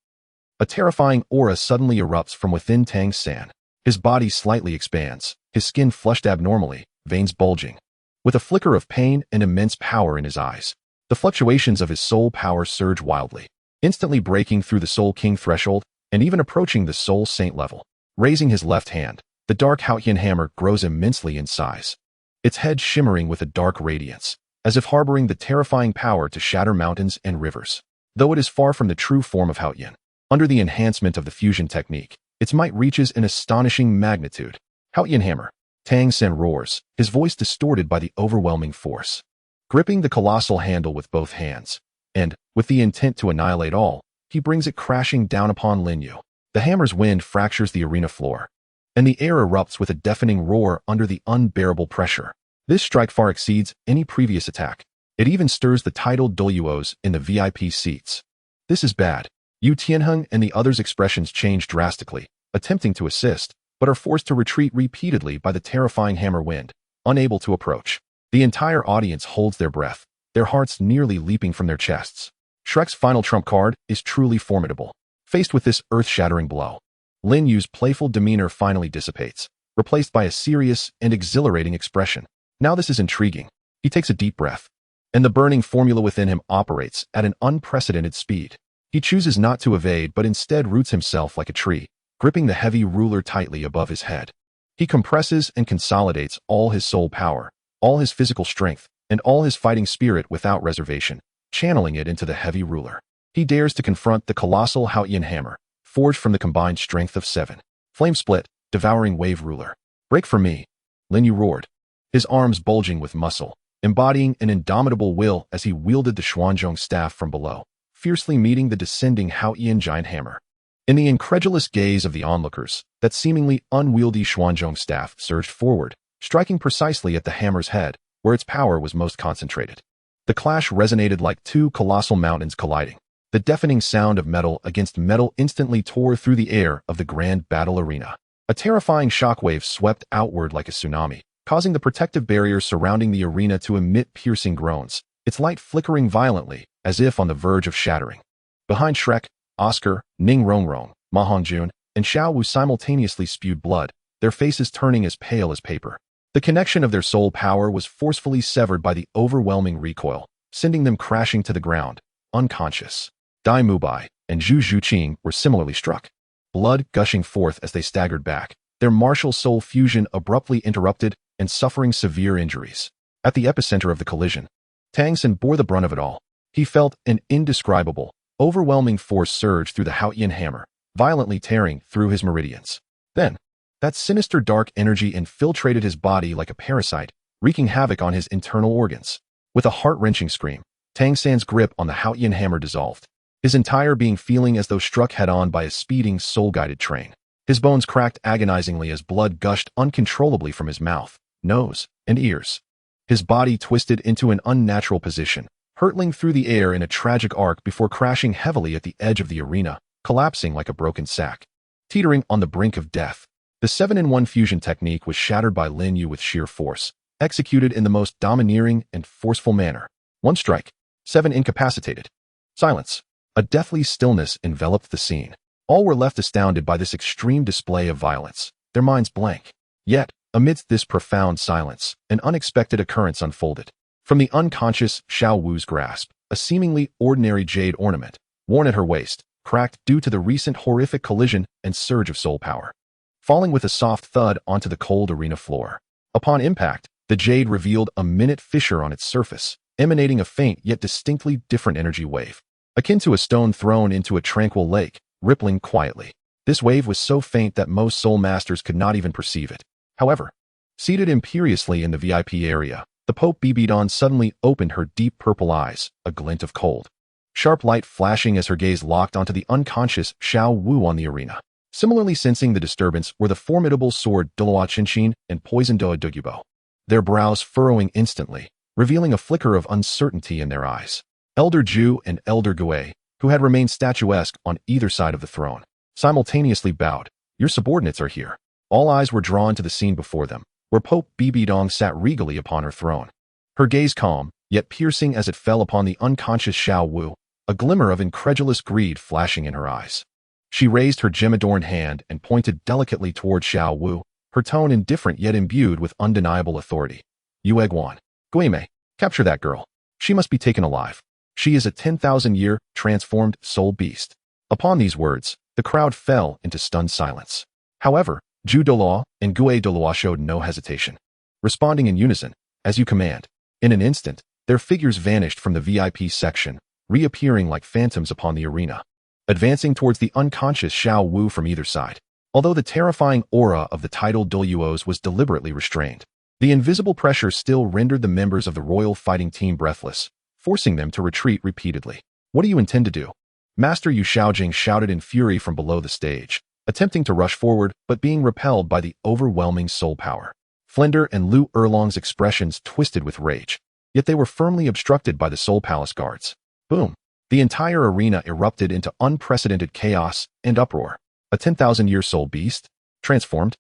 A terrifying aura suddenly erupts from within Tang San. His body slightly expands, his skin flushed abnormally, veins bulging. With a flicker of pain and immense power in his eyes, the fluctuations of his soul power surge wildly, instantly breaking through the Soul King threshold and even approaching the Soul Saint level. Raising his left hand, the dark Haotian hammer grows immensely in size, its head shimmering with a dark radiance, as if harboring the terrifying power to shatter mountains and rivers. Though it is far from the true form of Haotian, under the enhancement of the fusion technique, its might reaches an astonishing magnitude. Haotian hammer. Tang San roars, his voice distorted by the overwhelming force. Gripping the colossal handle with both hands, and, with the intent to annihilate all, he brings it crashing down upon Lin Yu. The hammer's wind fractures the arena floor, and the air erupts with a deafening roar under the unbearable pressure. This strike far exceeds any previous attack. It even stirs the titled Douluos in the VIP seats. This is bad. Yu Tianheng and the others' expressions change drastically, attempting to assist, but are forced to retreat repeatedly by the terrifying hammer wind, unable to approach. The entire audience holds their breath, their hearts nearly leaping from their chests. Shrek's final trump card is truly formidable. Faced with this earth-shattering blow, Lin Yu's playful demeanor finally dissipates, replaced by a serious and exhilarating expression. Now this is intriguing. He takes a deep breath, and the burning formula within him operates at an unprecedented speed. He chooses not to evade but instead roots himself like a tree, gripping the heavy ruler tightly above his head. He compresses and consolidates all his soul power, all his physical strength, and all his fighting spirit without reservation, channeling it into the heavy ruler. He dares to confront the colossal Haotian hammer, forged from the combined strength of 7. Flame split, devouring wave ruler. Break for me, Lin Yu roared, his arms bulging with muscle, embodying an indomitable will as he wielded the Xuanzhong staff from below, fiercely meeting the descending Haotian giant hammer. In the incredulous gaze of the onlookers, that seemingly unwieldy Xuanzhong staff surged forward, striking precisely at the hammer's head, where its power was most concentrated. The clash resonated like two colossal mountains colliding. The deafening sound of metal against metal instantly tore through the air of the grand battle arena. A terrifying shockwave swept outward like a tsunami, causing the protective barrier surrounding the arena to emit piercing groans, its light flickering violently, as if on the verge of shattering. Behind Shrek, Oscar, Ning Rongrong, Ma Hongjun, and Xiao Wu simultaneously spewed blood, their faces turning as pale as paper. The connection of their soul power was forcefully severed by the overwhelming recoil, sending them crashing to the ground, unconscious. Dai Mubai and Zhu Zhuqing were similarly struck, blood gushing forth as they staggered back, their martial soul fusion abruptly interrupted and suffering severe injuries. At the epicenter of the collision, Tang San bore the brunt of it all. He felt an indescribable, overwhelming force surge through the Haotian hammer, violently tearing through his meridians. Then, that sinister dark energy infiltrated his body like a parasite, wreaking havoc on his internal organs. With a heart-wrenching scream, Tang San's grip on the Haotian hammer dissolved, his entire being feeling as though struck head-on by a speeding, soul-guided train. His bones cracked agonizingly as blood gushed uncontrollably from his mouth, nose, and ears. His body twisted into an unnatural position, hurtling through the air in a tragic arc before crashing heavily at the edge of the arena, collapsing like a broken sack. Teetering on the brink of death, the 7-in-1 fusion technique was shattered by Lin Yu with sheer force, executed in the most domineering and forceful manner. One strike, 7 incapacitated. Silence. A deathly stillness enveloped the scene. All were left astounded by this extreme display of violence, their minds blank. Yet, amidst this profound silence, an unexpected occurrence unfolded. From the unconscious Xiao Wu's grasp, a seemingly ordinary jade ornament, worn at her waist, cracked due to the recent horrific collision and surge of soul power, falling with a soft thud onto the cold arena floor. Upon impact, the jade revealed a minute fissure on its surface, emanating a faint yet distinctly different energy wave, akin to a stone thrown into a tranquil lake, rippling quietly. This wave was so faint that most soul masters could not even perceive it. However, seated imperiously in the VIP area, the Pope Bibidon suddenly opened her deep purple eyes, a glint of cold, sharp light flashing as her gaze locked onto the unconscious Xiao Wu on the arena. Similarly sensing the disturbance were the formidable sword Douluo Dalu and poison Doa Dugubo, their brows furrowing instantly, revealing a flicker of uncertainty in their eyes. Elder Ju and Elder Gui, who had remained statuesque on either side of the throne, simultaneously bowed. Your subordinates are here. All eyes were drawn to the scene before them, where Pope Bibidong sat regally upon her throne. Her gaze calm, yet piercing as it fell upon the unconscious Xiao Wu, a glimmer of incredulous greed flashing in her eyes. She raised her gem-adorned hand and pointed delicately toward Xiao Wu, her tone indifferent yet imbued with undeniable authority. Yue Guan, Guimei, capture that girl. She must be taken alive. She is a 10,000-year, transformed soul beast. Upon these words, the crowd fell into stunned silence. However, Zhu Douluo and Gue Douluo showed no hesitation. Responding in unison, as you command. In an instant, their figures vanished from the VIP section, reappearing like phantoms upon the arena, advancing towards the unconscious Xiao Wu from either side. Although the terrifying aura of the titled Douluos was deliberately restrained, the invisible pressure still rendered the members of the royal fighting team breathless, forcing them to retreat repeatedly. What do you intend to do? Master Yu Xiaojing shouted in fury from below the stage, attempting to rush forward but being repelled by the overwhelming soul power. Flender and Lu Erlong's expressions twisted with rage, yet they were firmly obstructed by the Soul Palace guards. Boom! The entire arena erupted into unprecedented chaos and uproar. A 10,000-year soul beast? Transformed?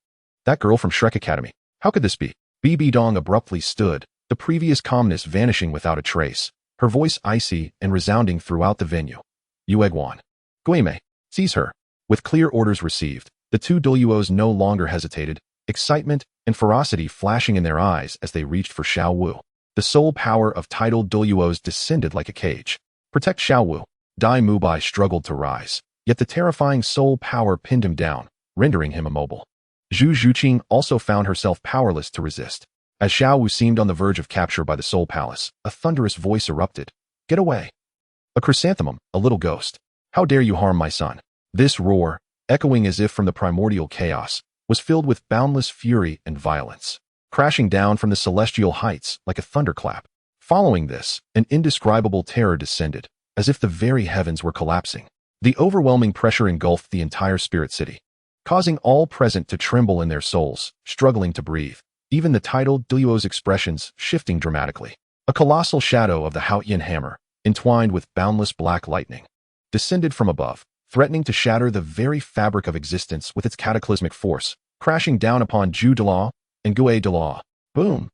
That girl from Shrek Academy. How could this be? Bibidong abruptly stood, the previous calmness vanishing without a trace, her voice icy and resounding throughout the venue. Yue Guan, Guimei, seize her. With clear orders received, the two Douluos no longer hesitated, excitement and ferocity flashing in their eyes as they reached for Xiao Wu. The soul power of titled Douluos descended like a cage. Protect Xiao Wu. Dai Mubai struggled to rise, yet the terrifying soul power pinned him down, rendering him immobile. Zhu Zhuqing also found herself powerless to resist. As Xiao Wu seemed on the verge of capture by the Soul Palace, a thunderous voice erupted. Get away! A chrysanthemum, a little ghost. How dare you harm my son? This roar, echoing as if from the primordial chaos, was filled with boundless fury and violence, crashing down from the celestial heights like a thunderclap. Following this, an indescribable terror descended, as if the very heavens were collapsing. The overwhelming pressure engulfed the entire spirit city, causing all present to tremble in their souls, struggling to breathe. Even the titled Douluo's expressions shifting dramatically. A colossal shadow of the Haotian hammer, entwined with boundless black lightning, descended from above, threatening to shatter the very fabric of existence with its cataclysmic force, crashing down upon Zhu Douluo and Gue Douluo. Boom!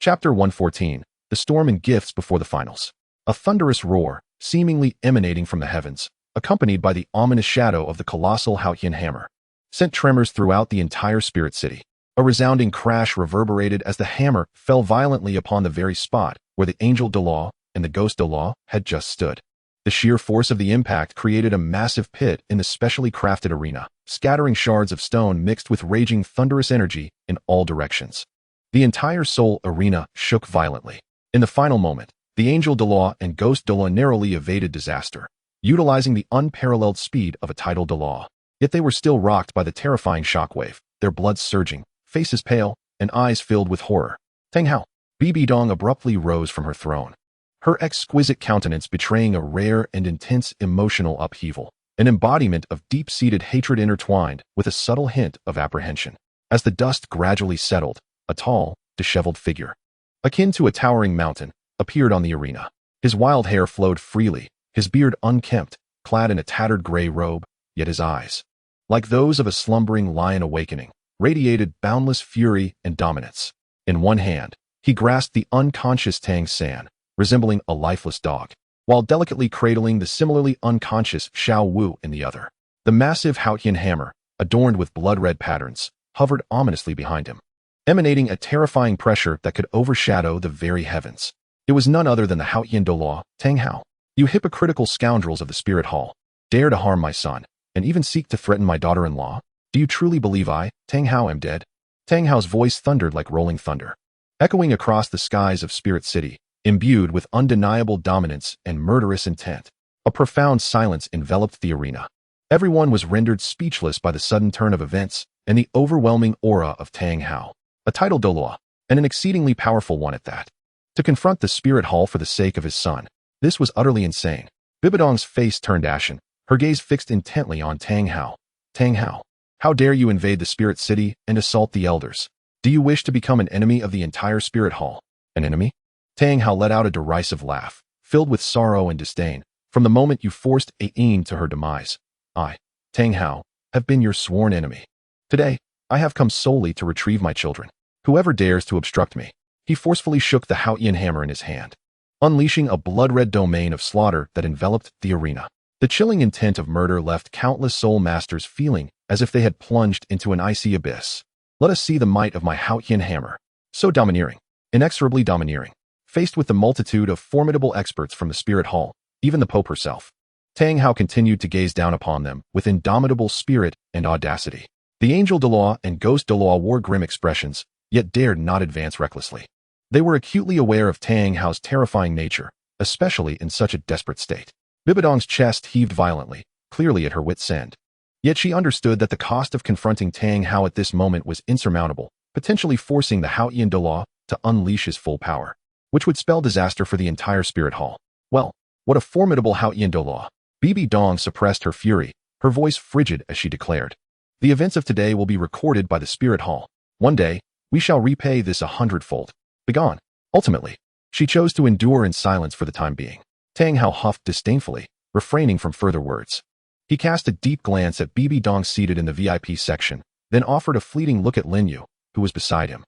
Chapter 114, The Storm and Gifts Before the Finals. A thunderous roar, seemingly emanating from the heavens, accompanied by the ominous shadow of the colossal Haotian hammer, sent tremors throughout the entire spirit city. A resounding crash reverberated as the hammer fell violently upon the very spot where the angel Douluo and the ghost Douluo had just stood. The sheer force of the impact created a massive pit in the specially crafted arena, scattering shards of stone mixed with raging thunderous energy in all directions. The entire soul arena shook violently. In the final moment, the angel Douluo and ghost Douluo narrowly evaded disaster, utilizing the unparalleled speed of a tidal Douluo. Yet they were still rocked by the terrifying shockwave, their blood surging, faces pale, and eyes filled with horror. Tang Hao. Bibidong abruptly rose from her throne, her exquisite countenance betraying a rare and intense emotional upheaval, an embodiment of deep-seated hatred intertwined with a subtle hint of apprehension. As the dust gradually settled, a tall, disheveled figure, akin to a towering mountain, appeared on the arena. His wild hair flowed freely, his beard unkempt, clad in a tattered gray robe, yet his eyes, like those of a slumbering lion awakening, radiated boundless fury and dominance. In one hand, he grasped the unconscious Tang San, resembling a lifeless dog, while delicately cradling the similarly unconscious Xiao Wu in the other. The massive Haotian hammer, adorned with blood-red patterns, hovered ominously behind him, emanating a terrifying pressure that could overshadow the very heavens. It was none other than the Haotian Douluo, Tang Hao. You hypocritical scoundrels of the Spirit Hall, dare to harm my son, and even seek to threaten my daughter-in-law? Do you truly believe I, Tang Hao, am dead? Tang Hao's voice thundered like rolling thunder, echoing across the skies of Spirit City, imbued with undeniable dominance and murderous intent. A profound silence enveloped the arena. Everyone was rendered speechless by the sudden turn of events and the overwhelming aura of Tang Hao, a titled Douluo, and an exceedingly powerful one at that. To confront the Spirit Hall for the sake of his son, this was utterly insane. Bibidong's face turned ashen, her gaze fixed intently on Tang Hao. Tang Hao, how dare you invade the Spirit City and assault the elders? Do you wish to become an enemy of the entire Spirit Hall? An enemy? Tang Hao let out a derisive laugh, filled with sorrow and disdain. From the moment you forced Ain to her demise, I, Tang Hao, have been your sworn enemy. Today, I have come solely to retrieve my children. Whoever dares to obstruct me. He forcefully shook the Haotian hammer in his hand, unleashing a blood-red domain of slaughter that enveloped the arena. The chilling intent of murder left countless soul masters feeling as if they had plunged into an icy abyss. Let us see the might of my Haotian hammer. So domineering, inexorably domineering. Faced with the multitude of formidable experts from the Spirit Hall, even the Pope herself, Tang Hao continued to gaze down upon them with indomitable spirit and audacity. The Angel Douluo and Ghost Douluo wore grim expressions, yet dared not advance recklessly. They were acutely aware of Tang Hao's terrifying nature, especially in such a desperate state. Bibidong's chest heaved violently, clearly at her wit's end. Yet she understood that the cost of confronting Tang Hao at this moment was insurmountable, potentially forcing the Haotian Douluo to unleash his full power, which would spell disaster for the entire Spirit Hall. Well, what a formidable Haotian Douluo. Bibidong suppressed her fury, her voice frigid as she declared. The events of today will be recorded by the Spirit Hall. One day, we shall repay this 100-fold. Begone. Ultimately, she chose to endure in silence for the time being. Tang Hao huffed disdainfully, refraining from further words. He cast a deep glance at Bibidong seated in the VIP section, then offered a fleeting look at Lin Yu, who was beside him.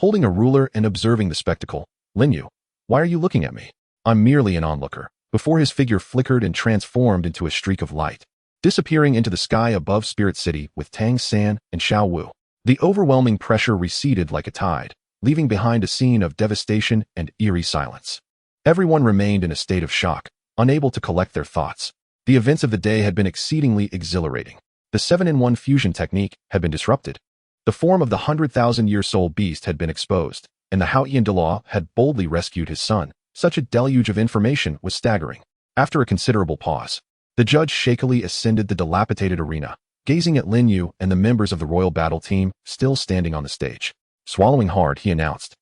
Holding a ruler and observing the spectacle, Lin Yu, why are you looking at me? I'm merely an onlooker. Before his figure flickered and transformed into a streak of light, disappearing into the sky above Spirit City with Tang San and Xiao Wu. The overwhelming pressure receded like a tide, leaving behind a scene of devastation and eerie silence. Everyone remained in a state of shock, unable to collect their thoughts. The events of the day had been exceedingly exhilarating. The 7-in-1 fusion technique had been disrupted. The form of the 100,000-year soul beast had been exposed, and the Haotian Douluo had boldly rescued his son. Such a deluge of information was staggering. After a considerable pause, the judge shakily ascended the dilapidated arena, gazing at Lin Yu and the members of the royal battle team still standing on the stage. Swallowing hard, he announced,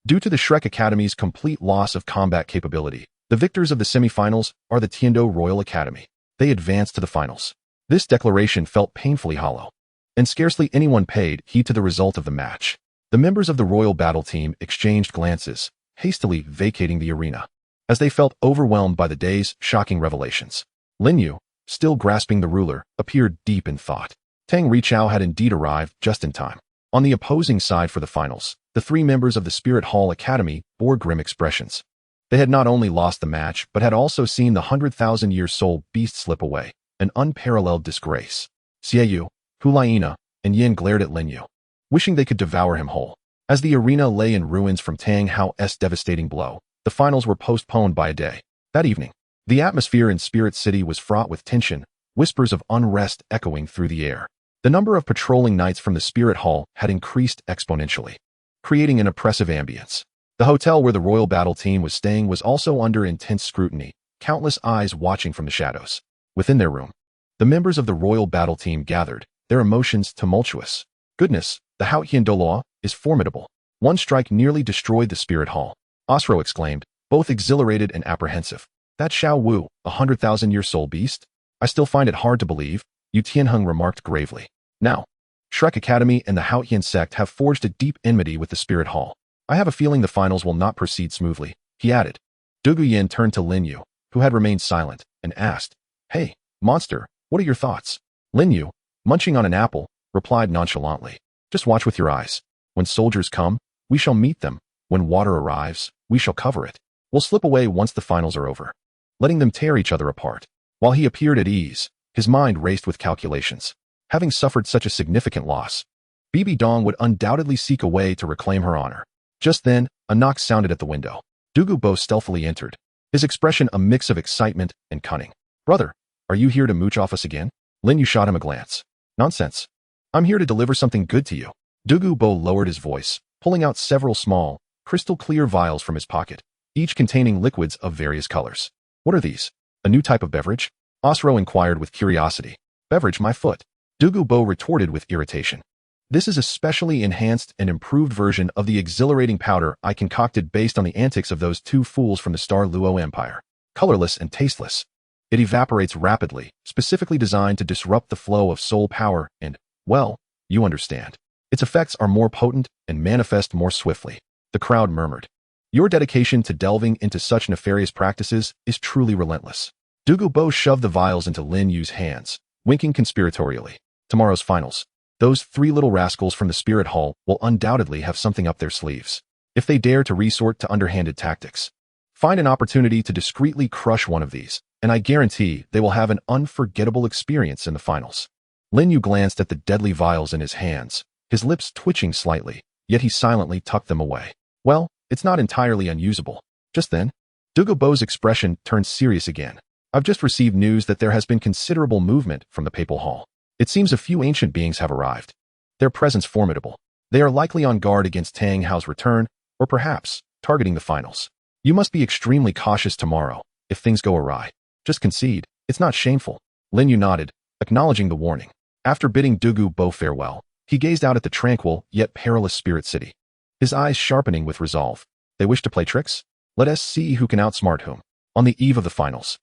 due to the Shrek Academy's complete loss of combat capability, the victors of the semifinals are the Tiando Royal Academy. They advanced to the finals. This declaration felt painfully hollow, and scarcely anyone paid heed to the result of the match. The members of the royal battle team exchanged glances, hastily vacating the arena, as they felt overwhelmed by the day's shocking revelations. Lin Yu, still grasping the ruler, appeared deep in thought. Tang Riqiao had indeed arrived just in time. On the opposing side for the finals, the three members of the Spirit Hall Academy bore grim expressions. They had not only lost the match, but had also seen the 100,000-year soul beast slip away, an unparalleled disgrace. Xie Hulaina, and Yin glared at Lin Yu, wishing they could devour him whole. As the arena lay in ruins from Tang Hao's devastating blow, the finals were postponed by a day. That evening, the atmosphere in Spirit City was fraught with tension, whispers of unrest echoing through the air. The number of patrolling knights from the Spirit Hall had increased exponentially, creating an oppressive ambience. The hotel where the royal battle team was staying was also under intense scrutiny, countless eyes watching from the shadows. Within their room, the members of the royal battle team gathered, their emotions tumultuous. Goodness, the Haotian Douluo is formidable. One strike nearly destroyed the Spirit Hall. Osro exclaimed, both exhilarated and apprehensive. That Xiao Wu, 100,000-year soul beast? I still find it hard to believe, Yu Tianheng remarked gravely. Now, Shrek Academy and the Haotian sect have forged a deep enmity with the Spirit Hall. I have a feeling the finals will not proceed smoothly, he added. Dugu Yin turned to Lin Yu, who had remained silent, and asked, Hey, monster, what are your thoughts? Lin Yu, munching on an apple, replied nonchalantly. Just watch with your eyes. When soldiers come, we shall meet them. When water arrives, we shall cover it. We'll slip away once the finals are over, letting them tear each other apart. While he appeared at ease, his mind raced with calculations. Having suffered such a significant loss, Bibidong would undoubtedly seek a way to reclaim her honor. Just then, a knock sounded at the window. Dugu Bo stealthily entered, his expression a mix of excitement and cunning. Brother, are you here to mooch off us again? Lin Yu shot him a glance. Nonsense. I'm here to deliver something good to you. Dugu Bo lowered his voice, pulling out several small, crystal-clear vials from his pocket, each containing liquids of various colors. What are these? A new type of beverage? Osro inquired with curiosity. Beverage, my foot. Dugu Bo retorted with irritation. This is a specially enhanced and improved version of the exhilarating powder I concocted based on the antics of those two fools from the Star Luo Empire. Colorless and tasteless, it evaporates rapidly, specifically designed to disrupt the flow of soul power and, well, you understand. Its effects are more potent and manifest more swiftly. The crowd murmured. Your dedication to delving into such nefarious practices is truly relentless. Dugu Bo shoved the vials into Lin Yu's hands, winking conspiratorially. Tomorrow's finals. Those three little rascals from the Spirit Hall will undoubtedly have something up their sleeves. If they dare to resort to underhanded tactics, find an opportunity to discreetly crush one of these, and I guarantee they will have an unforgettable experience in the finals. Lin Yu glanced at the deadly vials in his hands, his lips twitching slightly, yet he silently tucked them away. Well, it's not entirely unusable. Just then, Douluo Dalu's expression turned serious again. I've just received news that there has been considerable movement from the Papal Hall. It seems a few ancient beings have arrived. Their presence formidable. They are likely on guard against Tang Hao's return, or perhaps targeting the finals. You must be extremely cautious tomorrow, if things go awry. Just concede, it's not shameful. Lin Yu nodded, acknowledging the warning. After bidding Douluo Dalu farewell, he gazed out at the tranquil yet perilous spirit city, his eyes sharpening with resolve. They wish to play tricks? Let us see who can outsmart whom. On the eve of the finals,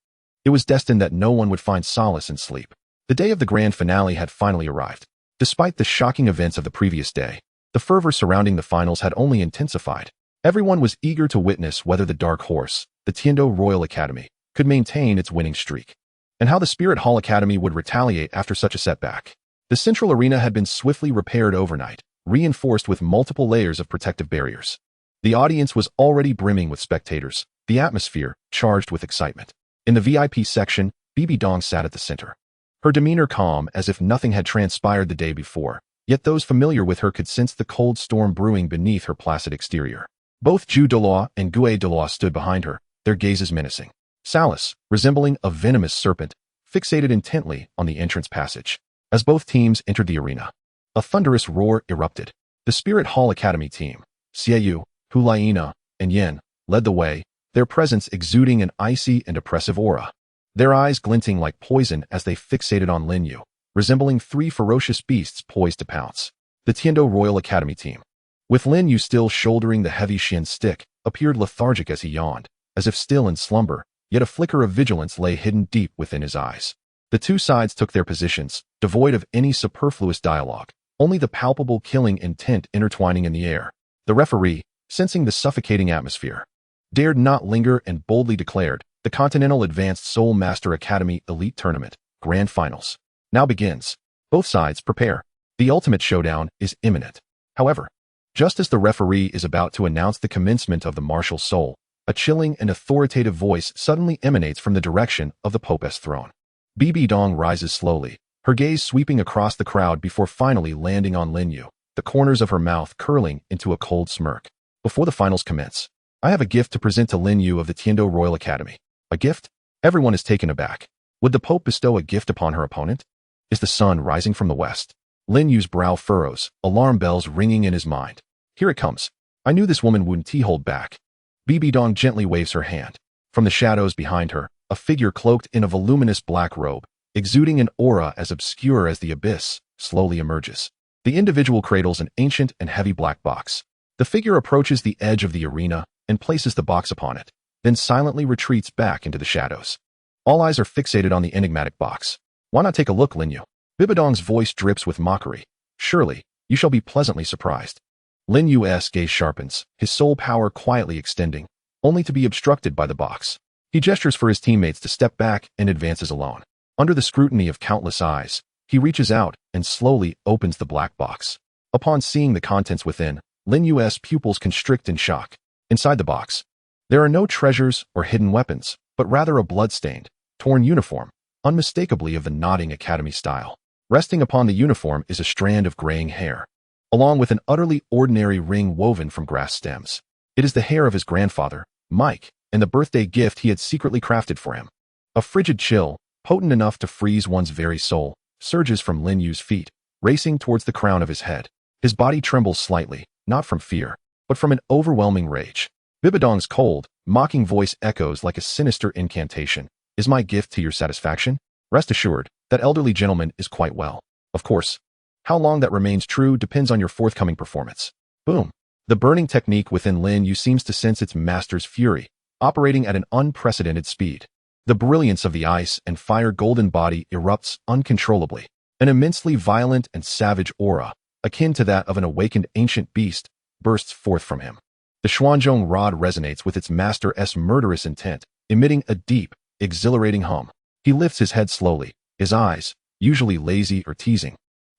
it was destined that no one would find solace in sleep. The day of the grand finale had finally arrived. Despite the shocking events of the previous day, the fervor surrounding the finals had only intensified. Everyone was eager to witness whether the Dark Horse, the Tiando Royal Academy, could maintain its winning streak, and how the Spirit Hall Academy would retaliate after such a setback. The central arena had been swiftly repaired overnight, reinforced with multiple layers of protective barriers. The audience was already brimming with spectators, the atmosphere charged with excitement. In the VIP section, Bibi Dong sat at the center, her demeanor calm as if nothing had transpired the day before, yet those familiar with her could sense the cold storm brewing beneath her placid exterior. Both Zhu Daluo and Gue Daluo stood behind her, their gazes menacing. Salus, resembling a venomous serpent, fixated intently on the entrance passage. As both teams entered the arena, a thunderous roar erupted. The Spirit Hall Academy team, Xiaoyu, Hulaina, and Yen, led the way, their presence exuding an icy and oppressive aura. Their eyes glinting like poison as they fixated on Lin Yu, resembling three ferocious beasts poised to pounce. The Tiando Royal Academy team, with Lin Yu still shouldering the heavy Xian stick, appeared lethargic as he yawned, as if still in slumber, yet a flicker of vigilance lay hidden deep within his eyes. The two sides took their positions, devoid of any superfluous dialogue, only the palpable killing intent intertwining in the air. The referee, sensing the suffocating atmosphere, dared not linger and boldly declared, the Continental Advanced Soul Master Academy Elite Tournament, Grand Finals, now begins. Both sides prepare. The ultimate showdown is imminent. However, just as the referee is about to announce the commencement of the martial soul, a chilling and authoritative voice suddenly emanates from the direction of the Pope's throne. Bibi Dong rises slowly, her gaze sweeping across the crowd before finally landing on Lin Yu, the corners of her mouth curling into a cold smirk. Before the finals commence, I have a gift to present to Lin Yu of the Tiando Royal Academy. A gift? Everyone is taken aback. Would the Pope bestow a gift upon her opponent? Is the sun rising from the west? Lin Yu's brow furrows, alarm bells ringing in his mind. Here it comes. I knew this woman wouldn't hold back. Bibi Dong gently waves her hand. From the shadows behind her, a figure cloaked in a voluminous black robe, exuding an aura as obscure as the abyss, slowly emerges. The individual cradles an ancient and heavy black box. The figure approaches the edge of the arena and places the box upon it, then silently retreats back into the shadows. All eyes are fixated on the enigmatic box. Why not take a look, Lin Yu? Bibi Dong's voice drips with mockery. Surely, you shall be pleasantly surprised. Lin Yu's gaze sharpens, his soul power quietly extending, only to be obstructed by the box. He gestures for his teammates to step back and advances alone. Under the scrutiny of countless eyes, he reaches out and slowly opens the black box. Upon seeing the contents within, Lin Yu's pupils constrict in shock. Inside the box, there are no treasures or hidden weapons, but rather a blood-stained, torn uniform, unmistakably of the nodding academy style. Resting upon the uniform is a strand of graying hair, along with an utterly ordinary ring woven from grass stems. It is the hair of his grandfather, Mike, and the birthday gift he had secretly crafted for him. A frigid chill, potent enough to freeze one's very soul, surges from Lin Yu's feet, racing towards the crown of his head. His body trembles slightly, not from fear, but from an overwhelming rage. Bibi Dong's cold, mocking voice echoes like a sinister incantation. Is my gift to your satisfaction? Rest assured, that elderly gentleman is quite well. Of course, how long that remains true depends on your forthcoming performance. Boom. The burning technique within Lin Yu seems to sense its master's fury, operating at an unprecedented speed. The brilliance of the ice and fire golden body erupts uncontrollably. An immensely violent and savage aura, akin to that of an awakened ancient beast, bursts forth from him. The Xuanzhong rod resonates with its master's murderous intent, emitting a deep, exhilarating hum. He lifts his head slowly, his eyes, usually lazy or teasing,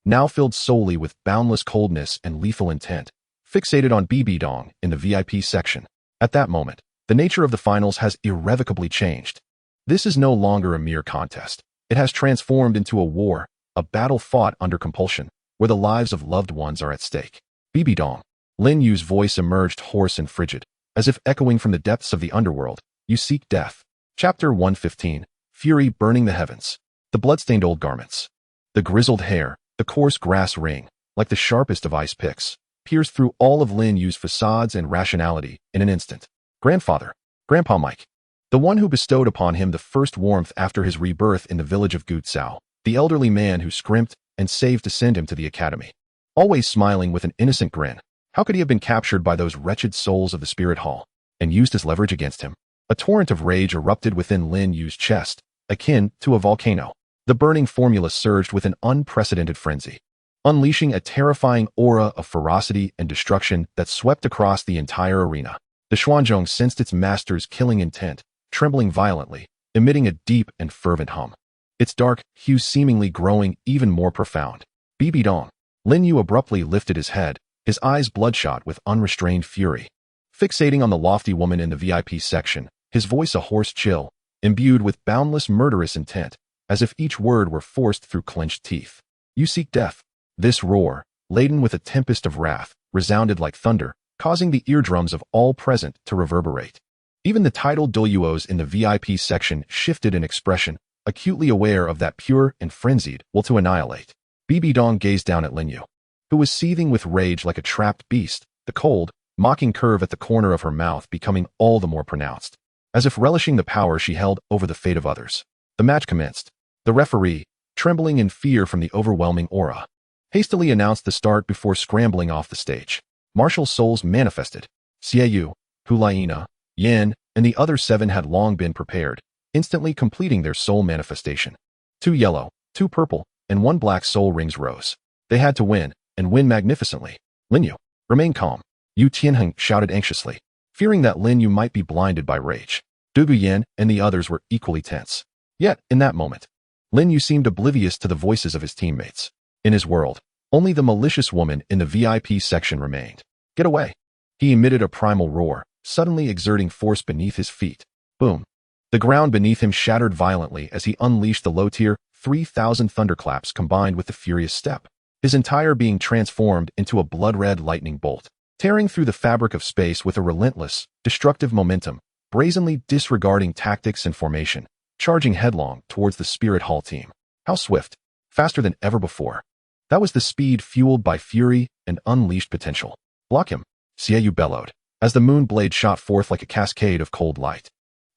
now filled solely with boundless coldness and lethal intent, fixated on BB Dong in the VIP section. At that moment, the nature of the finals has irrevocably changed. This is no longer a mere contest. It has transformed into a war, a battle fought under compulsion, where the lives of loved ones are at stake. BB Dong. Lin Yu's voice emerged hoarse and frigid, as if echoing from the depths of the underworld. You seek death. Chapter 115. Fury burning the heavens. The bloodstained old garments. The grizzled hair, the coarse grass ring, like the sharpest of ice picks, pierced through all of Lin Yu's facades and rationality in an instant. Grandfather. Grandpa Mike. The one who bestowed upon him the first warmth after his rebirth in the village of Gutsao, the elderly man who scrimped and saved to send him to the academy. Always smiling with an innocent grin, how could he have been captured by those wretched souls of the spirit hall and used as leverage against him? A torrent of rage erupted within Lin Yu's chest, akin to a volcano. The burning formula surged with an unprecedented frenzy, unleashing a terrifying aura of ferocity and destruction that swept across the entire arena. The Xuanzhong sensed its master's killing intent, trembling violently, emitting a deep and fervent hum, its dark hue seemingly growing even more profound. BB Dong. Lin Yu abruptly lifted his head, his eyes bloodshot with unrestrained fury. Fixating on the lofty woman in the VIP section, his voice a hoarse chill, imbued with boundless murderous intent, as if each word were forced through clenched teeth. You seek death. This roar, laden with a tempest of wrath, resounded like thunder, causing the eardrums of all present to reverberate. Even the titled Douluos in the VIP section shifted in expression, acutely aware of that pure and frenzied will to annihilate. BB Dong gazed down at Lin Yu, who was seething with rage like a trapped beast, the cold, mocking curve at the corner of her mouth becoming all the more pronounced, as if relishing the power she held over the fate of others. The match commenced. The referee, trembling in fear from the overwhelming aura, hastily announced the start before scrambling off the stage. Martial souls manifested. Xiaoyu, Hulaina, Yan, and the other 7 had long been prepared, instantly completing their soul manifestation. 2 yellow, 2 purple, and 1 black soul rings rose. They had to win, and win magnificently. Lin Yu, remain calm. Yu Tianheng shouted anxiously, fearing that Lin Yu might be blinded by rage. Dugu Yan and the others were equally tense. Yet, in that moment, Lin Yu seemed oblivious to the voices of his teammates. In his world, only the malicious woman in the VIP section remained. Get away. He emitted a primal roar, suddenly exerting force beneath his feet. Boom. The ground beneath him shattered violently as he unleashed the low-tier 3,000 thunderclaps combined with the furious step, his entire being transformed into a blood-red lightning bolt, tearing through the fabric of space with a relentless, destructive momentum, brazenly disregarding tactics and formation, charging headlong towards the Spirit Hall team. How swift, faster than ever before. That was the speed fueled by fury and unleashed potential. Block him, Xiaoyu bellowed, as the moon blade shot forth like a cascade of cold light.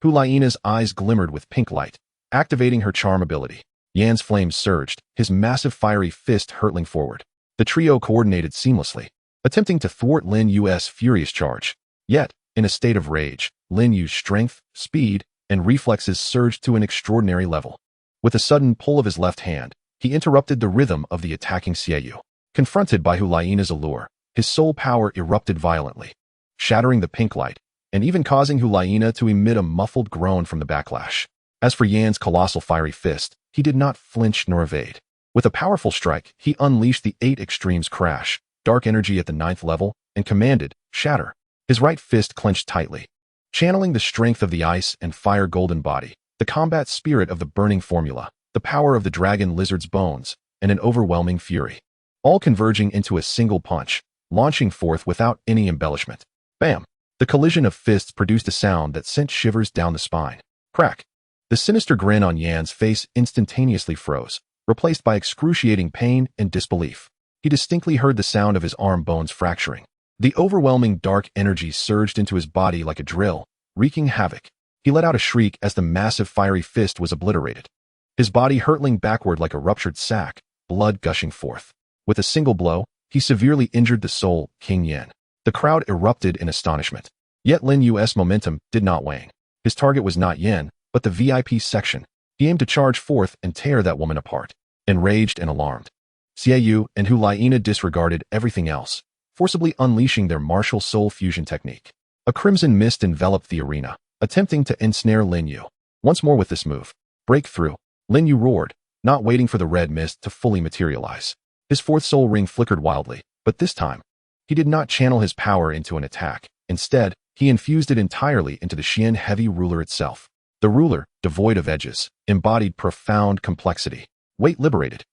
Hulaina's eyes glimmered with pink light, activating her charm ability. Yan's flames surged, his massive fiery fist hurtling forward. The trio coordinated seamlessly, attempting to thwart Lin Yu's furious charge. Yet, in a state of rage, Lin Yu's strength, speed, and reflexes surged to an extraordinary level. With a sudden pull of his left hand, he interrupted the rhythm of the attacking Xiaoyu. Confronted by Hulaina's allure, his soul power erupted violently, shattering the pink light, and even causing Hulaina to emit a muffled groan from the backlash. As for Yan's colossal fiery fist, he did not flinch nor evade. With a powerful strike, he unleashed the 8 extremes crash, dark energy at the 9th level, and commanded, shatter. His right fist clenched tightly, channeling the strength of the ice and fire golden body, the combat spirit of the burning formula, the power of the dragon lizard's bones, and an overwhelming fury, all converging into a single punch, launching forth without any embellishment. Bam! The collision of fists produced a sound that sent shivers down the spine. Crack! The sinister grin on Yan's face instantaneously froze, replaced by excruciating pain and disbelief. He distinctly heard the sound of his arm bones fracturing. The overwhelming dark energy surged into his body like a drill, wreaking havoc. He let out a shriek as the massive fiery fist was obliterated, his body hurtling backward like a ruptured sack, blood gushing forth. With a single blow, he severely injured the Soul King Yan. The crowd erupted in astonishment. Yet Lin Yu's momentum did not wane. His target was not Yan, but the VIP section. He aimed to charge forth and tear that woman apart. Enraged and alarmed, Xiaoyu and Hulaina disregarded everything else, forcibly unleashing their martial soul fusion technique. A crimson mist enveloped the arena, attempting to ensnare Lin Yu. Once more with this move. Breakthrough. Lin Yu roared, not waiting for the red mist to fully materialize. His fourth soul ring flickered wildly, but this time, he did not channel his power into an attack. Instead, he infused it entirely into the Xian heavy ruler itself. The ruler, devoid of edges, embodied profound complexity. Weight liberated.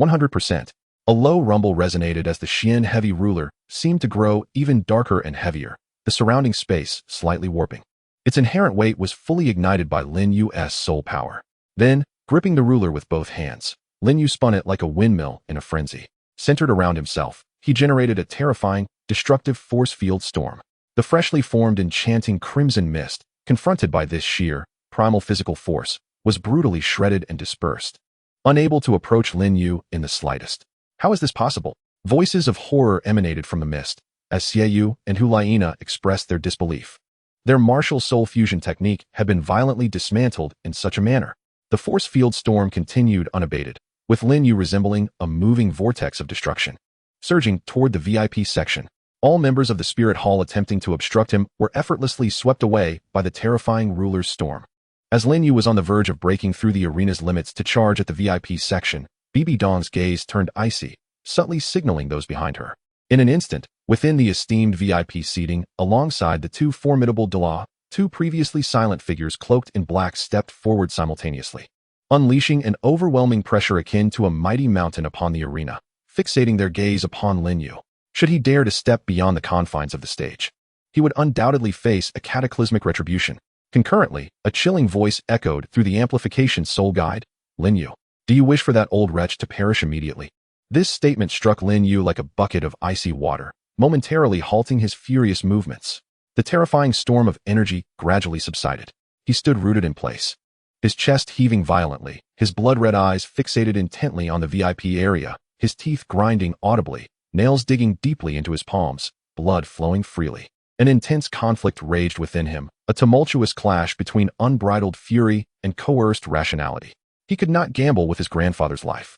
100%. A low rumble resonated as the Xian heavy ruler seemed to grow even darker and heavier, the surrounding space slightly warping. Its inherent weight was fully ignited by Lin Yu's soul power. Then, gripping the ruler with both hands, Lin Yu spun it like a windmill in a frenzy. Centered around himself, he generated a terrifying, destructive force field storm. The freshly formed enchanting crimson mist, confronted by this sheer, primal physical force, was brutally shredded and dispersed. Unable to approach Lin Yu in the slightest. How is this possible? Voices of horror emanated from the mist, as Xie and Hulaina expressed their disbelief. Their martial soul fusion technique had been violently dismantled in such a manner. The force field storm continued unabated, with Lin Yu resembling a moving vortex of destruction. Surging toward the VIP section, all members of the Spirit Hall attempting to obstruct him were effortlessly swept away by the terrifying ruler's storm. As Lin Yu was on the verge of breaking through the arena's limits to charge at the VIP section, Bibi Dong's gaze turned icy, subtly signaling those behind her. In an instant, within the esteemed VIP seating, alongside the two formidable Douluo, two previously silent figures cloaked in black stepped forward simultaneously, unleashing an overwhelming pressure akin to a mighty mountain upon the arena, fixating their gaze upon Lin Yu. Should he dare to step beyond the confines of the stage, he would undoubtedly face a cataclysmic retribution. Concurrently, a chilling voice echoed through the amplification soul guide. Lin Yu, do you wish for that old wretch to perish immediately? This statement struck Lin Yu like a bucket of icy water, momentarily halting his furious movements. The terrifying storm of energy gradually subsided. He stood rooted in place, his chest heaving violently, his blood-red eyes fixated intently on the VIP area, his teeth grinding audibly, nails digging deeply into his palms, blood flowing freely. An intense conflict raged within him, a tumultuous clash between unbridled fury and coerced rationality. He could not gamble with his grandfather's life.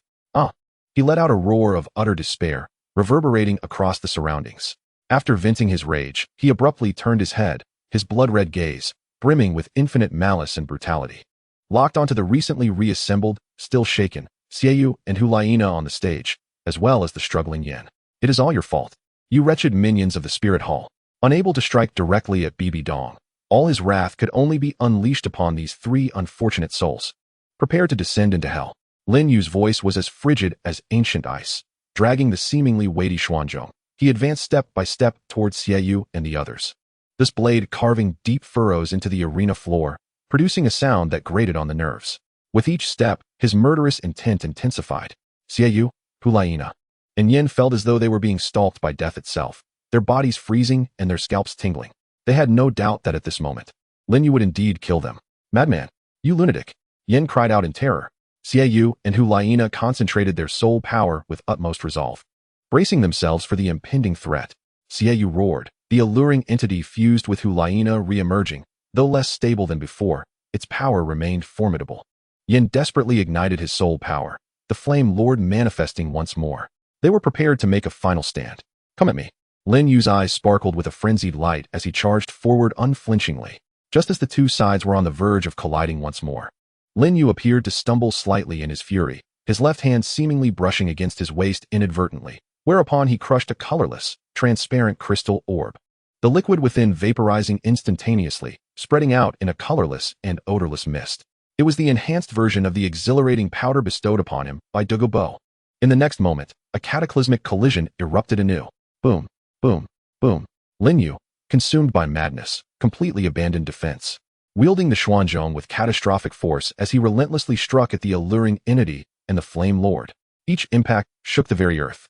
He let out a roar of utter despair, reverberating across the surroundings. After venting his rage, he abruptly turned his head, his blood-red gaze, brimming with infinite malice and brutality. Locked onto the recently reassembled, still shaken, Xie and Hulaina on the stage, as well as the struggling Yan. It is all your fault. You wretched minions of the Spirit Hall. Unable to strike directly at Bibi Dong, all his wrath could only be unleashed upon these three unfortunate souls. Prepare to descend into hell. Lin Yu's voice was as frigid as ancient ice. Dragging the seemingly weighty Xuanzhong, he advanced step by step towards Xie and the others. This blade carving deep furrows into the arena floor, producing a sound that grated on the nerves. With each step, his murderous intent intensified. Xie, Hulaina, and Yin felt as though they were being stalked by death itself, their bodies freezing and their scalps tingling. They had no doubt that at this moment, Lin Yu would indeed kill them. Madman, you lunatic! Yin cried out in terror. Xie and Hulaina concentrated their soul power with utmost resolve. Bracing themselves for the impending threat, Xie roared, the alluring entity fused with Hulaina re-emerging. Though less stable than before, its power remained formidable. Yin desperately ignited his soul power, the flame lord manifesting once more. They were prepared to make a final stand. Come at me. Lin Yu's eyes sparkled with a frenzied light as he charged forward unflinchingly. Just as the two sides were on the verge of colliding once more, Lin Yu appeared to stumble slightly in his fury, his left hand seemingly brushing against his waist inadvertently, whereupon he crushed a colorless, transparent crystal orb. The liquid within vaporizing instantaneously, spreading out in a colorless and odorless mist. It was the enhanced version of the exhilarating powder bestowed upon him by Douluo. In the next moment, a cataclysmic collision erupted anew. Boom, boom, boom. Lin Yu, consumed by madness, completely abandoned defense, wielding the Xuanzhong with catastrophic force as he relentlessly struck at the alluring entity and the Flame Lord. Each impact shook the very earth.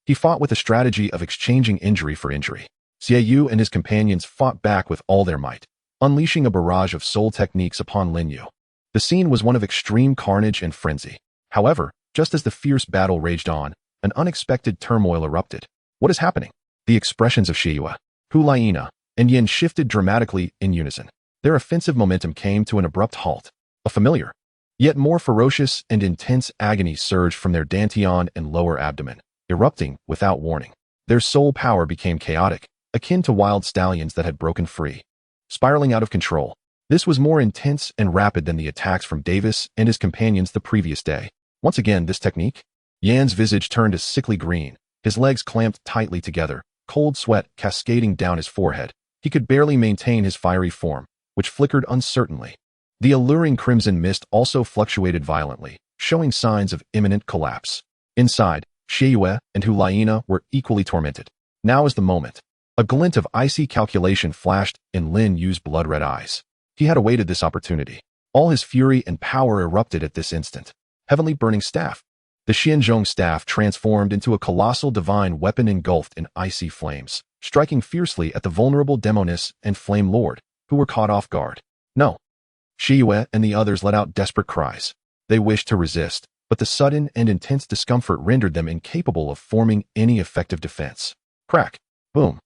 He fought with a strategy of exchanging injury for injury. Xie and his companions fought back with all their might, unleashing a barrage of soul techniques upon Lin Yu. The scene was one of extreme carnage and frenzy. However, just as the fierce battle raged on, an unexpected turmoil erupted. What is happening? The expressions of Xie, Hulaina, and Yin shifted dramatically in unison. Their offensive momentum came to an abrupt halt. A familiar, yet more ferocious and intense agony surged from their dantian and lower abdomen, erupting without warning. Their soul power became chaotic, akin to wild stallions that had broken free, spiraling out of control. This was more intense and rapid than the attacks from Davis and his companions the previous day. Once again, this technique? Yan's visage turned a sickly green, his legs clamped tightly together, cold sweat cascading down his forehead. He could barely maintain his fiery form, which flickered uncertainly. The alluring crimson mist also fluctuated violently, showing signs of imminent collapse. Inside, Xie and Hulaina were equally tormented. Now is the moment. A glint of icy calculation flashed in Lin Yu's blood-red eyes. He had awaited this opportunity. All his fury and power erupted at this instant. Heavenly burning staff. The Xianzhong staff transformed into a colossal divine weapon engulfed in icy flames, striking fiercely at the vulnerable Demoness and Flame Lord, who were caught off guard. No. Xie and the others let out desperate cries. They wished to resist, but the sudden and intense discomfort rendered them incapable of forming any effective defense. Crack. Boom.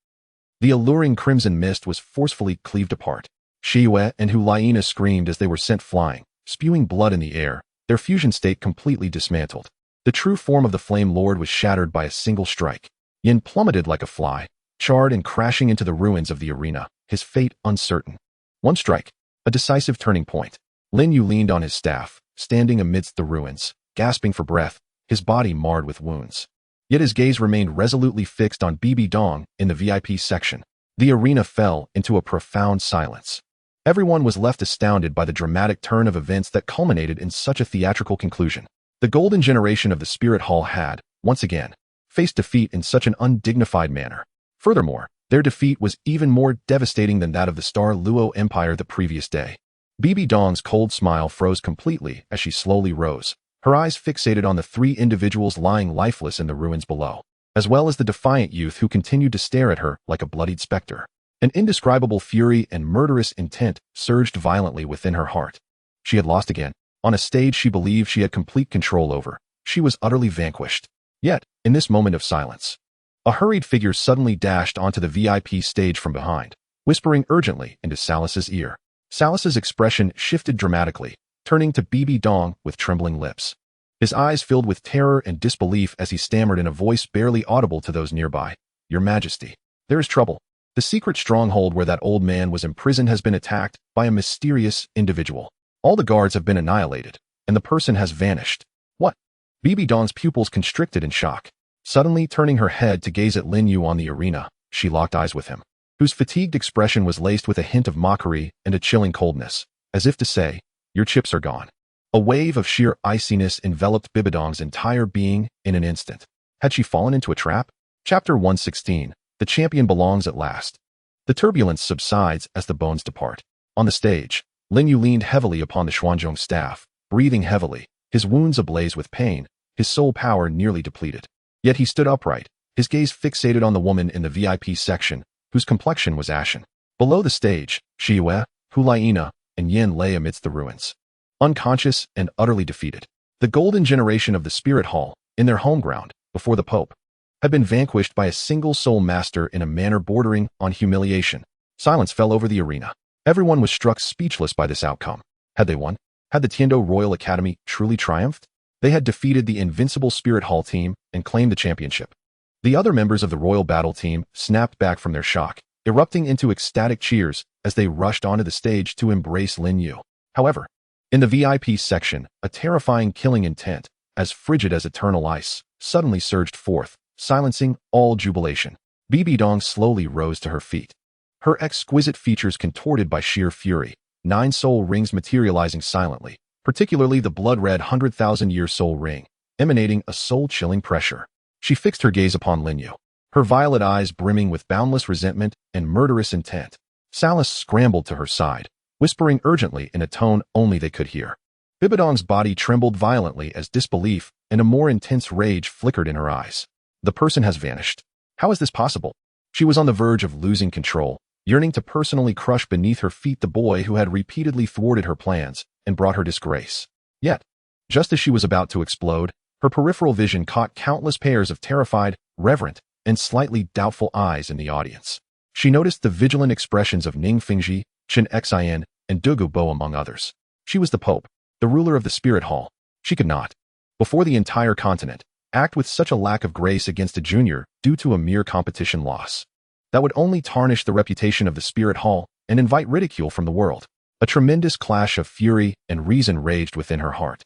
The alluring crimson mist was forcefully cleaved apart. Xie and Hulaina screamed as they were sent flying, spewing blood in the air, their fusion state completely dismantled. The true form of the Flame Lord was shattered by a single strike. Yin plummeted like a fly, charred and crashing into the ruins of the arena, his fate uncertain. One strike, a decisive turning point. Lin Yu leaned on his staff, standing amidst the ruins, gasping for breath, his body marred with wounds. Yet his gaze remained resolutely fixed on Bibi Dong in the VIP section. The arena fell into a profound silence. Everyone was left astounded by the dramatic turn of events that culminated in such a theatrical conclusion. The golden generation of the Spirit Hall had, once again, faced defeat in such an undignified manner. Furthermore, their defeat was even more devastating than that of the Star Luo Empire the previous day. Bibi Dong's cold smile froze completely as she slowly rose, her eyes fixated on the three individuals lying lifeless in the ruins below, as well as the defiant youth who continued to stare at her like a bloodied specter. An indescribable fury and murderous intent surged violently within her heart. She had lost again. On a stage she believed she had complete control over, she was utterly vanquished. Yet, in this moment of silence, a hurried figure suddenly dashed onto the VIP stage from behind, whispering urgently into Salas's ear. Salas's expression shifted dramatically, turning to Bibi Dong with trembling lips. His eyes filled with terror and disbelief as he stammered in a voice barely audible to those nearby. Your Majesty, there is trouble. The secret stronghold where that old man was imprisoned has been attacked by a mysterious individual. All the guards have been annihilated, and the person has vanished. What? Bibi Dong's pupils constricted in shock. Suddenly turning her head to gaze at Lin Yu on the arena, she locked eyes with him, whose fatigued expression was laced with a hint of mockery and a chilling coldness, as if to say, your chips are gone. A wave of sheer iciness enveloped Bibi Dong's entire being in an instant. Had she fallen into a trap? Chapter 116. The champion belongs at last. The turbulence subsides as the bones depart. On the stage, Lin Yu leaned heavily upon the Xuanzhong staff, breathing heavily, his wounds ablaze with pain, his soul power nearly depleted. Yet he stood upright, his gaze fixated on the woman in the VIP section, whose complexion was ashen. Below the stage, Xie, Hulaina, and Yin lay amidst the ruins, unconscious and utterly defeated. The golden generation of the Spirit Hall, in their home ground, before the Pope, had been vanquished by a single soul master in a manner bordering on humiliation. Silence fell over the arena. Everyone was struck speechless by this outcome. Had they won? Had the Tiando Royal Academy truly triumphed? They had defeated the invincible Spirit Hall team and claimed the championship. The other members of the Royal Battle team snapped back from their shock, erupting into ecstatic cheers as they rushed onto the stage to embrace Lin Yu. However, in the VIP section, a terrifying killing intent, as frigid as eternal ice, suddenly surged forth, silencing all jubilation. Bibi Dong slowly rose to her feet, her exquisite features contorted by sheer fury, 9 soul rings materializing silently, particularly the blood-red 100,000-year soul ring, emanating a soul-chilling pressure. She fixed her gaze upon Lin Yu, her violet eyes brimming with boundless resentment and murderous intent. Salas scrambled to her side, whispering urgently in a tone only they could hear. Bibi Dong's body trembled violently as disbelief and a more intense rage flickered in her eyes. The person has vanished. How is this possible? She was on the verge of losing control, yearning to personally crush beneath her feet the boy who had repeatedly thwarted her plans and brought her disgrace. Yet, just as she was about to explode, her peripheral vision caught countless pairs of terrified, reverent, and slightly doubtful eyes in the audience. She noticed the vigilant expressions of Ning Fengji, Chen Xian, and Dugu Bo among others. She was the Pope, the ruler of the Spirit Hall. She could not, before the entire continent, act with such a lack of grace against a junior due to a mere competition loss. That would only tarnish the reputation of the Spirit Hall and invite ridicule from the world. A tremendous clash of fury and reason raged within her heart.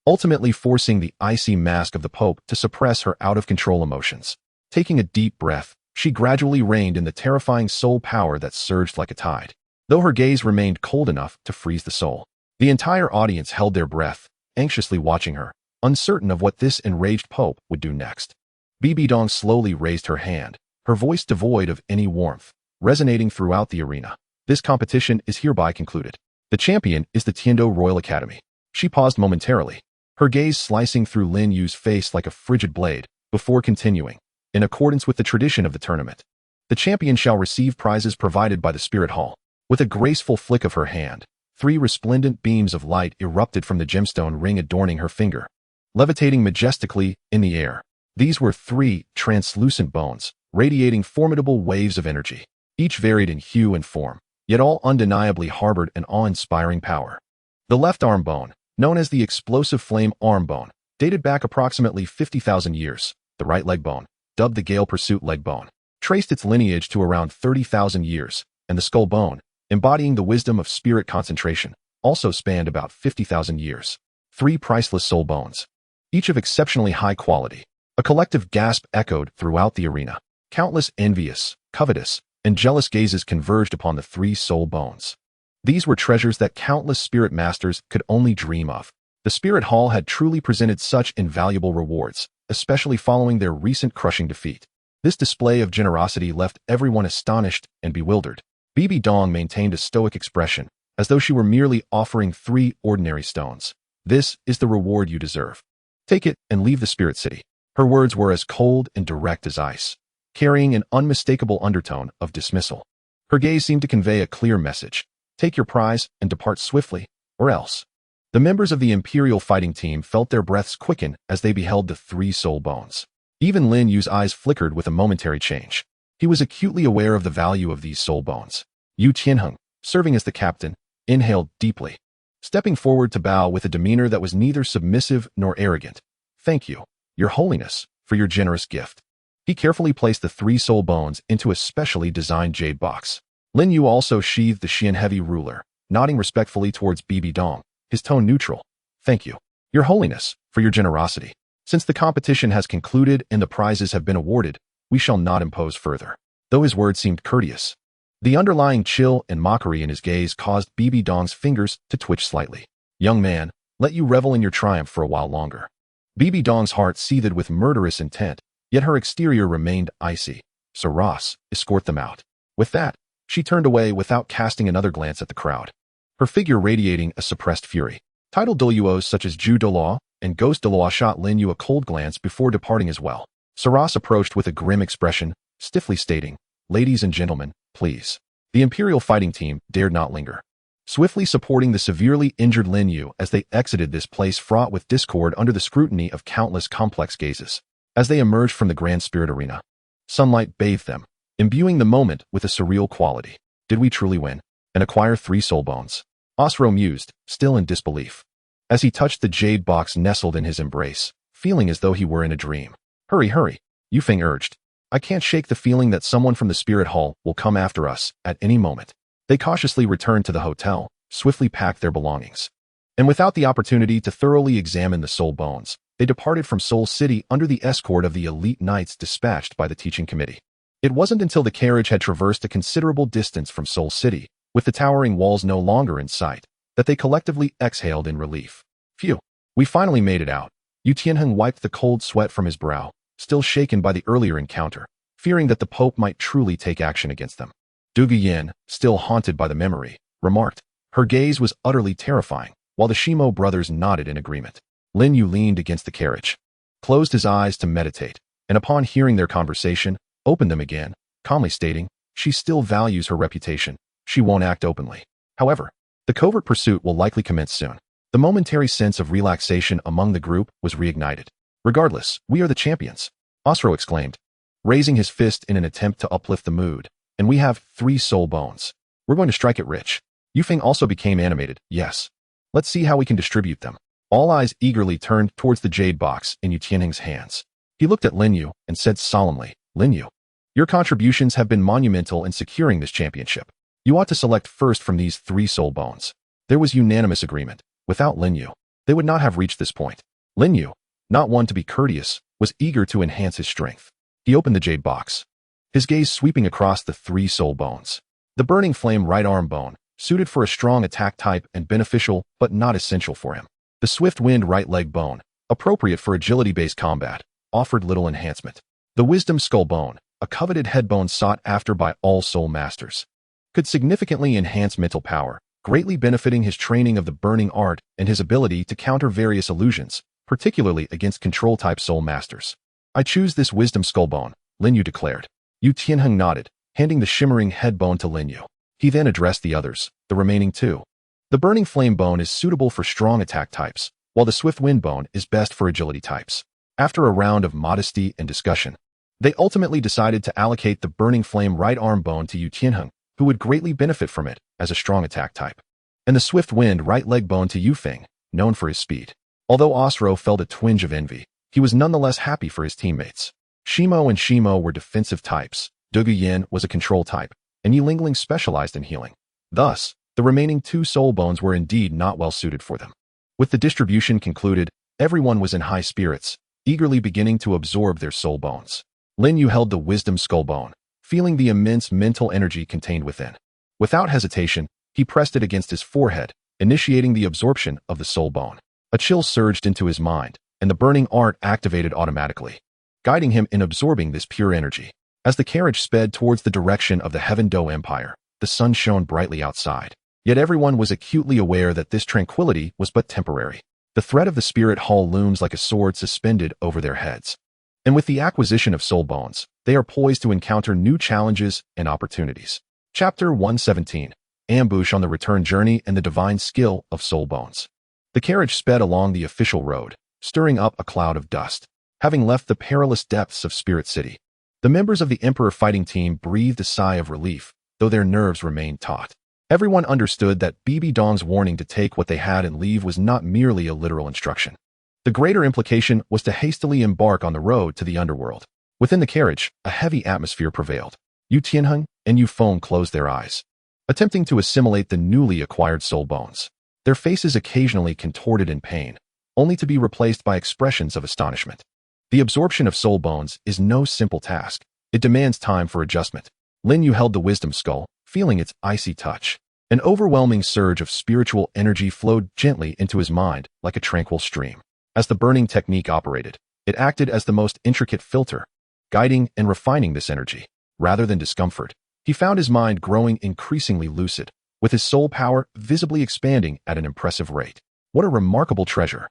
ultimately forcing the icy mask of the Pope to suppress her out-of-control emotions. Taking a deep breath, she gradually reined in the terrifying soul power that surged like a tide, though her gaze remained cold enough to freeze the soul. The entire audience held their breath, anxiously watching her, uncertain of what this enraged Pope would do next. Bibi Dong slowly raised her hand, her voice devoid of any warmth, resonating throughout the arena. This competition is hereby concluded. The champion is the Tiando Royal Academy. She paused momentarily, her gaze slicing through Lin Yu's face like a frigid blade, before continuing. In accordance with the tradition of the tournament, the champion shall receive prizes provided by the Spirit Hall. With a graceful flick of her hand, 3 resplendent beams of light erupted from the gemstone ring adorning her finger, levitating majestically in the air. These were 3 translucent bones, radiating formidable waves of energy, each varied in hue and form, yet all undeniably harbored an awe-inspiring power. The left arm bone, known as the explosive flame arm bone, dated back approximately 50,000 years. The right leg bone, dubbed the Gale Pursuit leg bone, traced its lineage to around 30,000 years, and the skull bone, embodying the wisdom of spirit concentration, also spanned about 50,000 years. 3 priceless soul bones, each of exceptionally high quality. A collective gasp echoed throughout the arena. Countless envious, covetous, and jealous gazes converged upon the 3 soul bones. These were treasures that countless spirit masters could only dream of. The Spirit Hall had truly presented such invaluable rewards, especially following their recent crushing defeat. This display of generosity left everyone astonished and bewildered. Bibi Dong maintained a stoic expression, as though she were merely offering 3 ordinary stones. This is the reward you deserve. Take it and leave the Spirit City. Her words were as cold and direct as ice, carrying an unmistakable undertone of dismissal. Her gaze seemed to convey a clear message. Take your prize and depart swiftly, or else. The members of the Imperial fighting team felt their breaths quicken as they beheld the 3 soul bones. Even Lin Yu's eyes flickered with a momentary change. He was acutely aware of the value of these soul bones. Yu Qianheng, serving as the captain, inhaled deeply, stepping forward to bow with a demeanor that was neither submissive nor arrogant. Thank you, Your Holiness, for your generous gift. He carefully placed the 3 soul bones into a specially designed jade box. Lin Yu also sheathed the Xian heavy ruler, nodding respectfully towards Bibi Dong, his tone neutral. Thank you, Your Holiness, for your generosity. Since the competition has concluded and the prizes have been awarded, we shall not impose further. Though his words seemed courteous, the underlying chill and mockery in his gaze caused Bibi Dong's fingers to twitch slightly. Young man, let you revel in your triumph for a while longer. Bibi Dong's heart seethed with murderous intent, yet her exterior remained icy. So Ross, escort them out. With that, she turned away without casting another glance at the crowd, her figure radiating a suppressed fury. Title Douluos such as Ju Douluo and Ghost Douluo shot Lin Yu a cold glance before departing as well. Saras approached with a grim expression, stiffly stating, "Ladies and gentlemen, please." The Imperial fighting team dared not linger, swiftly supporting the severely injured Lin Yu as they exited this place fraught with discord under the scrutiny of countless complex gazes. As they emerged from the Grand Spirit Arena, sunlight bathed them, imbuing the moment with a surreal quality. Did we truly win and acquire 3 soul bones? Osro mused, still in disbelief, as he touched the jade box nestled in his embrace, feeling as though he were in a dream. Hurry, hurry, Yu Feng urged. I can't shake the feeling that someone from the Spirit Hall will come after us at any moment. They cautiously returned to the hotel, swiftly packed their belongings, and without the opportunity to thoroughly examine the soul bones, they departed from Soul City under the escort of the elite knights dispatched by the teaching committee. It wasn't until the carriage had traversed a considerable distance from Soul City, with the towering walls no longer in sight, that they collectively exhaled in relief. Phew, we finally made it out. Yu Tianheng wiped the cold sweat from his brow, still shaken by the earlier encounter, fearing that the Pope might truly take action against them. Du Guiyan, still haunted by the memory, remarked. Her gaze was utterly terrifying, while the Shimo brothers nodded in agreement. Lin Yu leaned against the carriage, closed his eyes to meditate, and upon hearing their conversation, opened them again, calmly stating, she still values her reputation. She won't act openly. However, the covert pursuit will likely commence soon. The momentary sense of relaxation among the group was reignited. Regardless, we are the champions, Osro exclaimed, raising his fist in an attempt to uplift the mood. And we have 3 soul bones. We're going to strike it rich. Yu Feng also became animated. Yes. Let's see how we can distribute them. All eyes eagerly turned towards the jade box in Yu Tianheng's hands. He looked at Lin Yu and said solemnly, Lin Yu, your contributions have been monumental in securing this championship. You ought to select first from these 3 soul bones. There was unanimous agreement. Without Lin Yu, they would not have reached this point. Lin Yu, not one to be courteous, was eager to enhance his strength. He opened the jade box, his gaze sweeping across the 3 soul bones. The burning flame right arm bone, suited for a strong attack type and beneficial but not essential for him. The swift wind right leg bone, appropriate for agility-based combat, offered little enhancement. The wisdom skull bone, a coveted head bone sought after by all soul masters, could significantly enhance mental power, greatly benefiting his training of the burning art and his ability to counter various illusions, particularly against control-type soul masters. I choose this wisdom skull bone, Lin Yu declared. Yu Tianheng nodded, handing the shimmering head bone to Lin Yu. He then addressed the others, the remaining 2. The burning flame bone is suitable for strong attack types, while the swift wind bone is best for agility types. After a round of modesty and discussion, they ultimately decided to allocate the burning flame right arm bone to Yu Tianheng, who would greatly benefit from it as a strong attack type, and the swift wind right leg bone to Yu Feng, known for his speed. Although Osro felt a twinge of envy, he was nonetheless happy for his teammates. Shimo and Shimo were defensive types, Dugu Yin was a control type, and Yilingling specialized in healing. Thus, the remaining 2 soul bones were indeed not well suited for them. With the distribution concluded, everyone was in high spirits, eagerly beginning to absorb their soul bones. Lin Yu held the wisdom skull bone, feeling the immense mental energy contained within. Without hesitation, he pressed it against his forehead, initiating the absorption of the soul bone. A chill surged into his mind, and the burning art activated automatically, guiding him in absorbing this pure energy. As the carriage sped towards the direction of the Heaven Do Empire, the sun shone brightly outside. Yet everyone was acutely aware that this tranquility was but temporary. The threat of the spirit hall looms like a sword suspended over their heads. And with the acquisition of soul bones, they are poised to encounter new challenges and opportunities. Chapter 117. Ambush on the Return Journey and the Divine Skill of Soul Bones. The carriage sped along the official road, stirring up a cloud of dust. Having left the perilous depths of Spirit City, the members of the Emperor fighting team breathed a sigh of relief, though their nerves remained taut. Everyone understood that Bibi Dong's warning to take what they had and leave was not merely a literal instruction. The greater implication was to hastily embark on the road to the underworld. Within the carriage, a heavy atmosphere prevailed. Yu Tianheng and Yu Feng closed their eyes, attempting to assimilate the newly acquired soul bones. Their faces occasionally contorted in pain, only to be replaced by expressions of astonishment. The absorption of soul bones is no simple task. It demands time for adjustment. Lin Yu held the wisdom skull, feeling its icy touch. An overwhelming surge of spiritual energy flowed gently into his mind like a tranquil stream. As the burning technique operated, it acted as the most intricate filter, guiding and refining this energy. Rather than discomfort, he found his mind growing increasingly lucid, with his soul power visibly expanding at an impressive rate. What a remarkable treasure!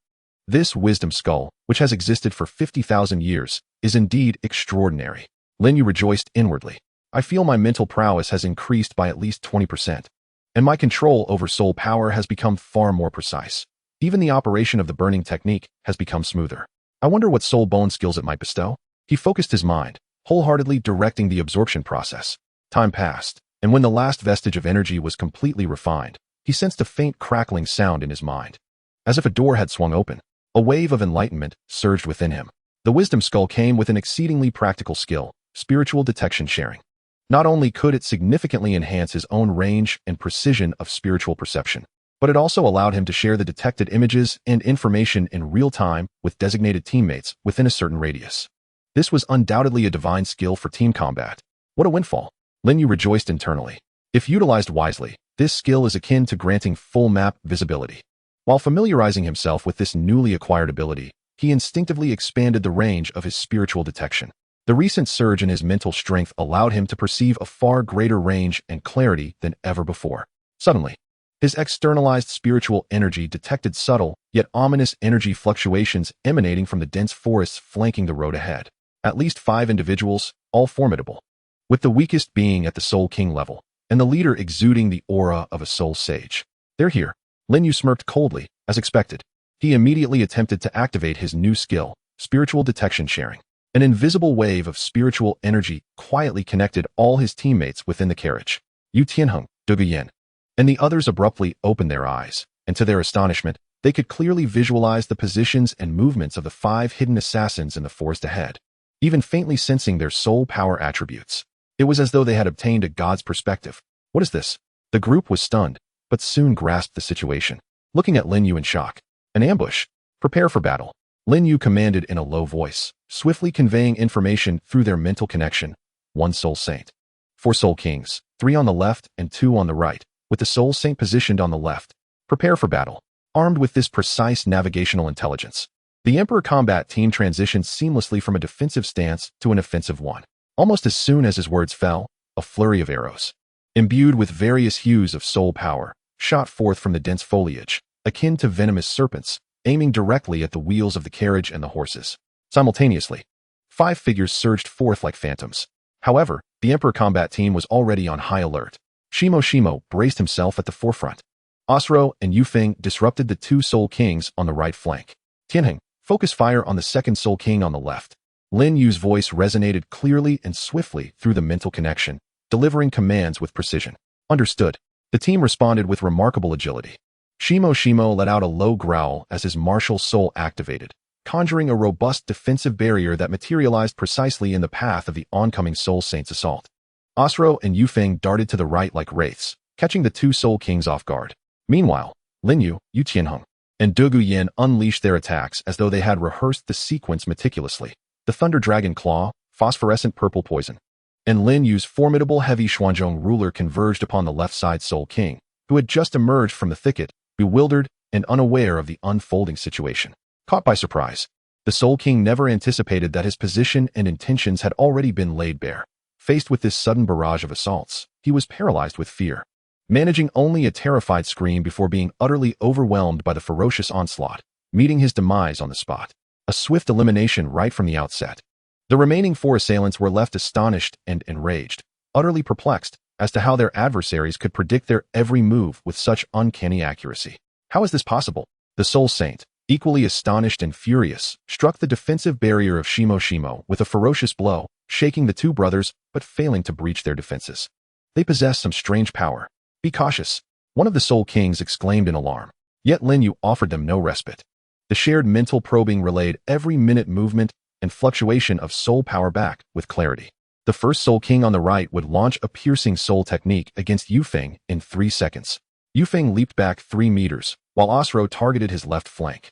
This wisdom skull, which has existed for 50,000 years, is indeed extraordinary. Lin Yu rejoiced inwardly. I feel my mental prowess has increased by at least 20%, and my control over soul power has become far more precise. Even the operation of the burning technique has become smoother. I wonder what soul bone skills it might bestow? He focused his mind, wholeheartedly directing the absorption process. Time passed, and when the last vestige of energy was completely refined, he sensed a faint crackling sound in his mind. As if a door had swung open, a wave of enlightenment surged within him. The wisdom skull came with an exceedingly practical skill, spiritual detection sharing. Not only could it significantly enhance his own range and precision of spiritual perception, but it also allowed him to share the detected images and information in real time with designated teammates within a certain radius. This was undoubtedly a divine skill for team combat. What a windfall! Lin Yu rejoiced internally. If utilized wisely, this skill is akin to granting full map visibility. While familiarizing himself with this newly acquired ability, he instinctively expanded the range of his spiritual detection. The recent surge in his mental strength allowed him to perceive a far greater range and clarity than ever before. Suddenly, his externalized spiritual energy detected subtle, yet ominous energy fluctuations emanating from the dense forests flanking the road ahead. At least 5 individuals, all formidable, with the weakest being at the Soul King level, and the leader exuding the aura of a soul sage. They're here. Lin Yu smirked coldly, as expected. He immediately attempted to activate his new skill, spiritual detection sharing. An invisible wave of spiritual energy quietly connected all his teammates within the carriage. Yu Tianheng, Dugu Yin, and the others abruptly opened their eyes, and to their astonishment, they could clearly visualize the positions and movements of the 5 hidden assassins in the forest ahead, even faintly sensing their soul power attributes. It was as though they had obtained a god's perspective. What is this? The group was stunned, but soon grasped the situation, looking at Lin Yu in shock. An ambush. Prepare for battle. Lin Yu commanded in a low voice, swiftly conveying information through their mental connection. 1 Soul Saint. 4 Soul Kings, 3 on the left and 2 on the right, with the Soul Saint positioned on the left. Prepare for battle. Armed with this precise navigational intelligence, the Emperor combat team transitioned seamlessly from a defensive stance to an offensive one. Almost as soon as his words fell, a flurry of arrows, imbued with various hues of soul power, shot forth from the dense foliage, akin to venomous serpents, aiming directly at the wheels of the carriage and the horses. Simultaneously, 5 figures surged forth like phantoms. However, the Emperor combat team was already on high alert. Shimo braced himself at the forefront. Osro and Yu Feng disrupted the 2 Soul Kings on the right flank. Tianheng, focus fire on the 2nd Soul King on the left. Lin Yu's voice resonated clearly and swiftly through the mental connection, delivering commands with precision. Understood. The team responded with remarkable agility. Shimo let out a low growl as his martial soul activated, conjuring a robust defensive barrier that materialized precisely in the path of the oncoming Soul Saint's assault. Osro and Yu Feng darted to the right like wraiths, catching the 2 Soul Kings off guard. Meanwhile, Lin Yu Tianheng, and Douluo Dalu unleashed their attacks as though they had rehearsed the sequence meticulously. The Thunder Dragon Claw, phosphorescent purple poison, and Lin Yu's formidable heavy Xuanzhong ruler converged upon the left side Soul King, who had just emerged from the thicket, bewildered and unaware of the unfolding situation. Caught by surprise, the Soul King never anticipated that his position and intentions had already been laid bare. Faced with this sudden barrage of assaults, he was paralyzed with fear, managing only a terrified scream before being utterly overwhelmed by the ferocious onslaught, meeting his demise on the spot. A swift elimination right from the outset. The remaining 4 assailants were left astonished and enraged, utterly perplexed as to how their adversaries could predict their every move with such uncanny accuracy. How is this possible? The Soul Saint, equally astonished and furious, struck the defensive barrier of Shimo with a ferocious blow, shaking the 2 brothers but failing to breach their defenses. They possess some strange power. Be cautious, one of the Soul Kings exclaimed in alarm. Yet Lin Yu offered them no respite. The shared mental probing relayed every minute movement and fluctuation of soul power back with clarity. The first Soul King on the right would launch a piercing soul technique against Yu Feng in 3 seconds. Yu Feng leaped back 3 meters, while Osro targeted his left flank.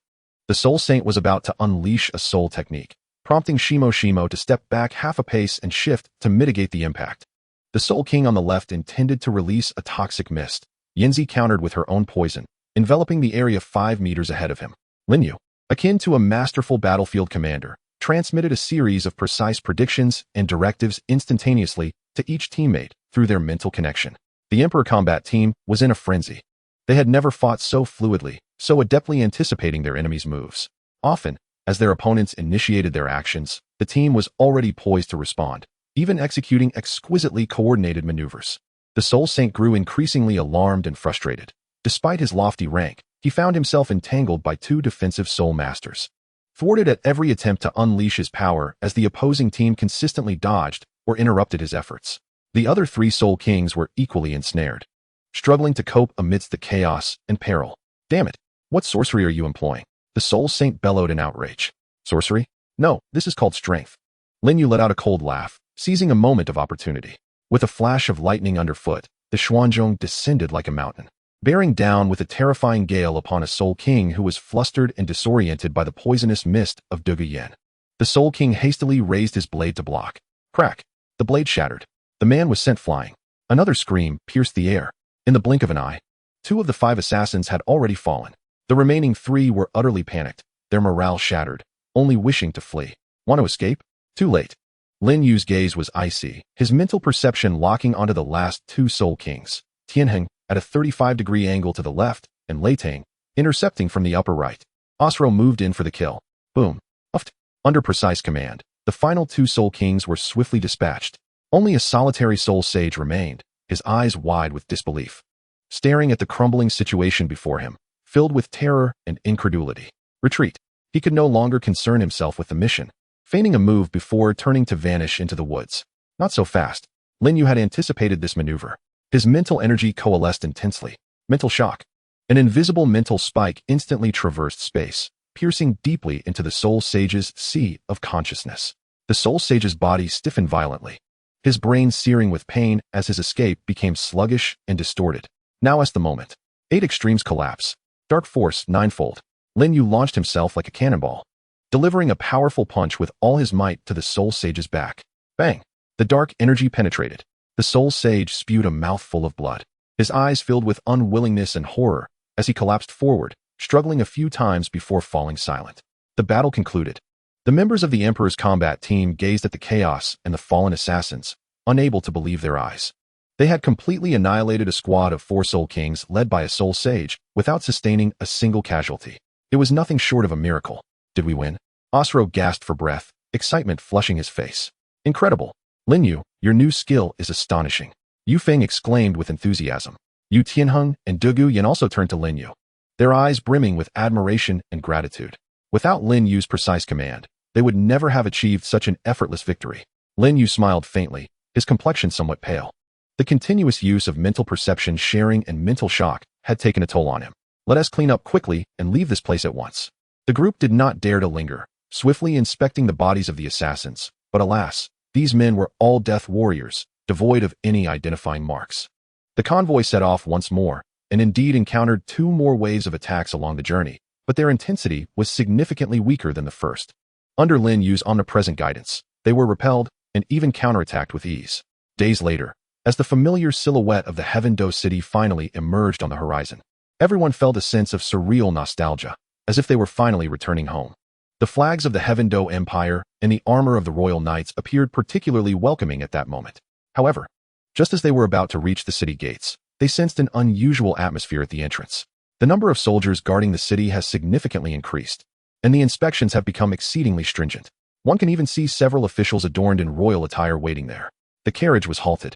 The Soul Saint was about to unleash a soul technique, prompting Shimo to step back half a pace and shift to mitigate the impact. The Soul King on the left intended to release a toxic mist. Yanzi countered with her own poison, enveloping the area 5 meters ahead of him. Lin Yu, akin to a masterful battlefield commander, transmitted a series of precise predictions and directives instantaneously to each teammate through their mental connection. The Emperor combat team was in a frenzy. They had never fought so fluidly, so adeptly anticipating their enemy's moves. Often, as their opponents initiated their actions, the team was already poised to respond, even executing exquisitely coordinated maneuvers. The Soul Saint grew increasingly alarmed and frustrated. Despite his lofty rank, he found himself entangled by 2 defensive soul masters, thwarted at every attempt to unleash his power as the opposing team consistently dodged or interrupted his efforts. The other 3 Soul Kings were equally ensnared, struggling to cope amidst the chaos and peril. Damn it, what sorcery are you employing? The Soul Saint bellowed in outrage. Sorcery? No, this is called strength. Lin Yu let out a cold laugh, seizing a moment of opportunity. With a flash of lightning underfoot, the Xuanzhong descended like a mountain, bearing down with a terrifying gale upon a Soul King who was flustered and disoriented by the poisonous mist of Douluo Dalu. The Soul King hastily raised his blade to block. Crack! The blade shattered. The man was sent flying. Another scream pierced the air. In the blink of an eye, 2 of the 5 assassins had already fallen. The remaining 3 were utterly panicked, their morale shattered, only wishing to flee. Want to escape? Too late. Lin Yu's gaze was icy, his mental perception locking onto the last 2 Soul Kings, Tianheng at a 35-degree angle to the left, and Lei Tang intercepting from the upper right. Osro moved in for the kill. Boom. Uft. Under precise command, the final 2 Soul Kings were swiftly dispatched. Only a solitary Soul Sage remained, his eyes wide with disbelief, staring at the crumbling situation before him, filled with terror and incredulity. Retreat. He could no longer concern himself with the mission, feigning a move before turning to vanish into the woods. Not so fast. Lin Yu had anticipated this maneuver. His mental energy coalesced intensely. Mental shock. An invisible mental spike instantly traversed space, piercing deeply into the Soul Sage's sea of consciousness. The Soul Sage's body stiffened violently, his brain searing with pain as his escape became sluggish and distorted. Now is the moment. 8 extremes collapse. Dark force ninefold. Lin Yu launched himself like a cannonball, delivering a powerful punch with all his might to the Soul Sage's back. Bang! The dark energy penetrated. The Soul Sage spewed a mouthful of blood. His eyes filled with unwillingness and horror as he collapsed forward, struggling a few times before falling silent. The battle concluded. The members of the Emperor's combat team gazed at the chaos and the fallen assassins, unable to believe their eyes. They had completely annihilated a squad of 4 Soul Kings led by a Soul Sage without sustaining a single casualty. It was nothing short of a miracle. Did we win? Osro gasped for breath, excitement flushing his face. Incredible. Lin Yu, your new skill is astonishing. Yu Feng exclaimed with enthusiasm. Yu Tianheng and Dugu Yan also turned to Lin Yu, their eyes brimming with admiration and gratitude. Without Lin Yu's precise command, they would never have achieved such an effortless victory. Lin Yu smiled faintly, his complexion somewhat pale. The continuous use of mental perception sharing and mental shock had taken a toll on him. Let us clean up quickly and leave this place at once. The group did not dare to linger, swiftly inspecting the bodies of the assassins, but alas, these men were all death warriors, devoid of any identifying marks. The convoy set off once more, and indeed encountered 2 more waves of attacks along the journey, but their intensity was significantly weaker than the first. Under Lin Yu's omnipresent guidance, they were repelled and even counterattacked with ease. Days later, as the familiar silhouette of the Heaven Do city finally emerged on the horizon, everyone felt a sense of surreal nostalgia, as if they were finally returning home. The flags of the Heaven Do Empire and the armor of the Royal Knights appeared particularly welcoming at that moment. However, just as they were about to reach the city gates, they sensed an unusual atmosphere at the entrance. The number of soldiers guarding the city has significantly increased, and the inspections have become exceedingly stringent. One can even see several officials adorned in royal attire waiting there. The carriage was halted,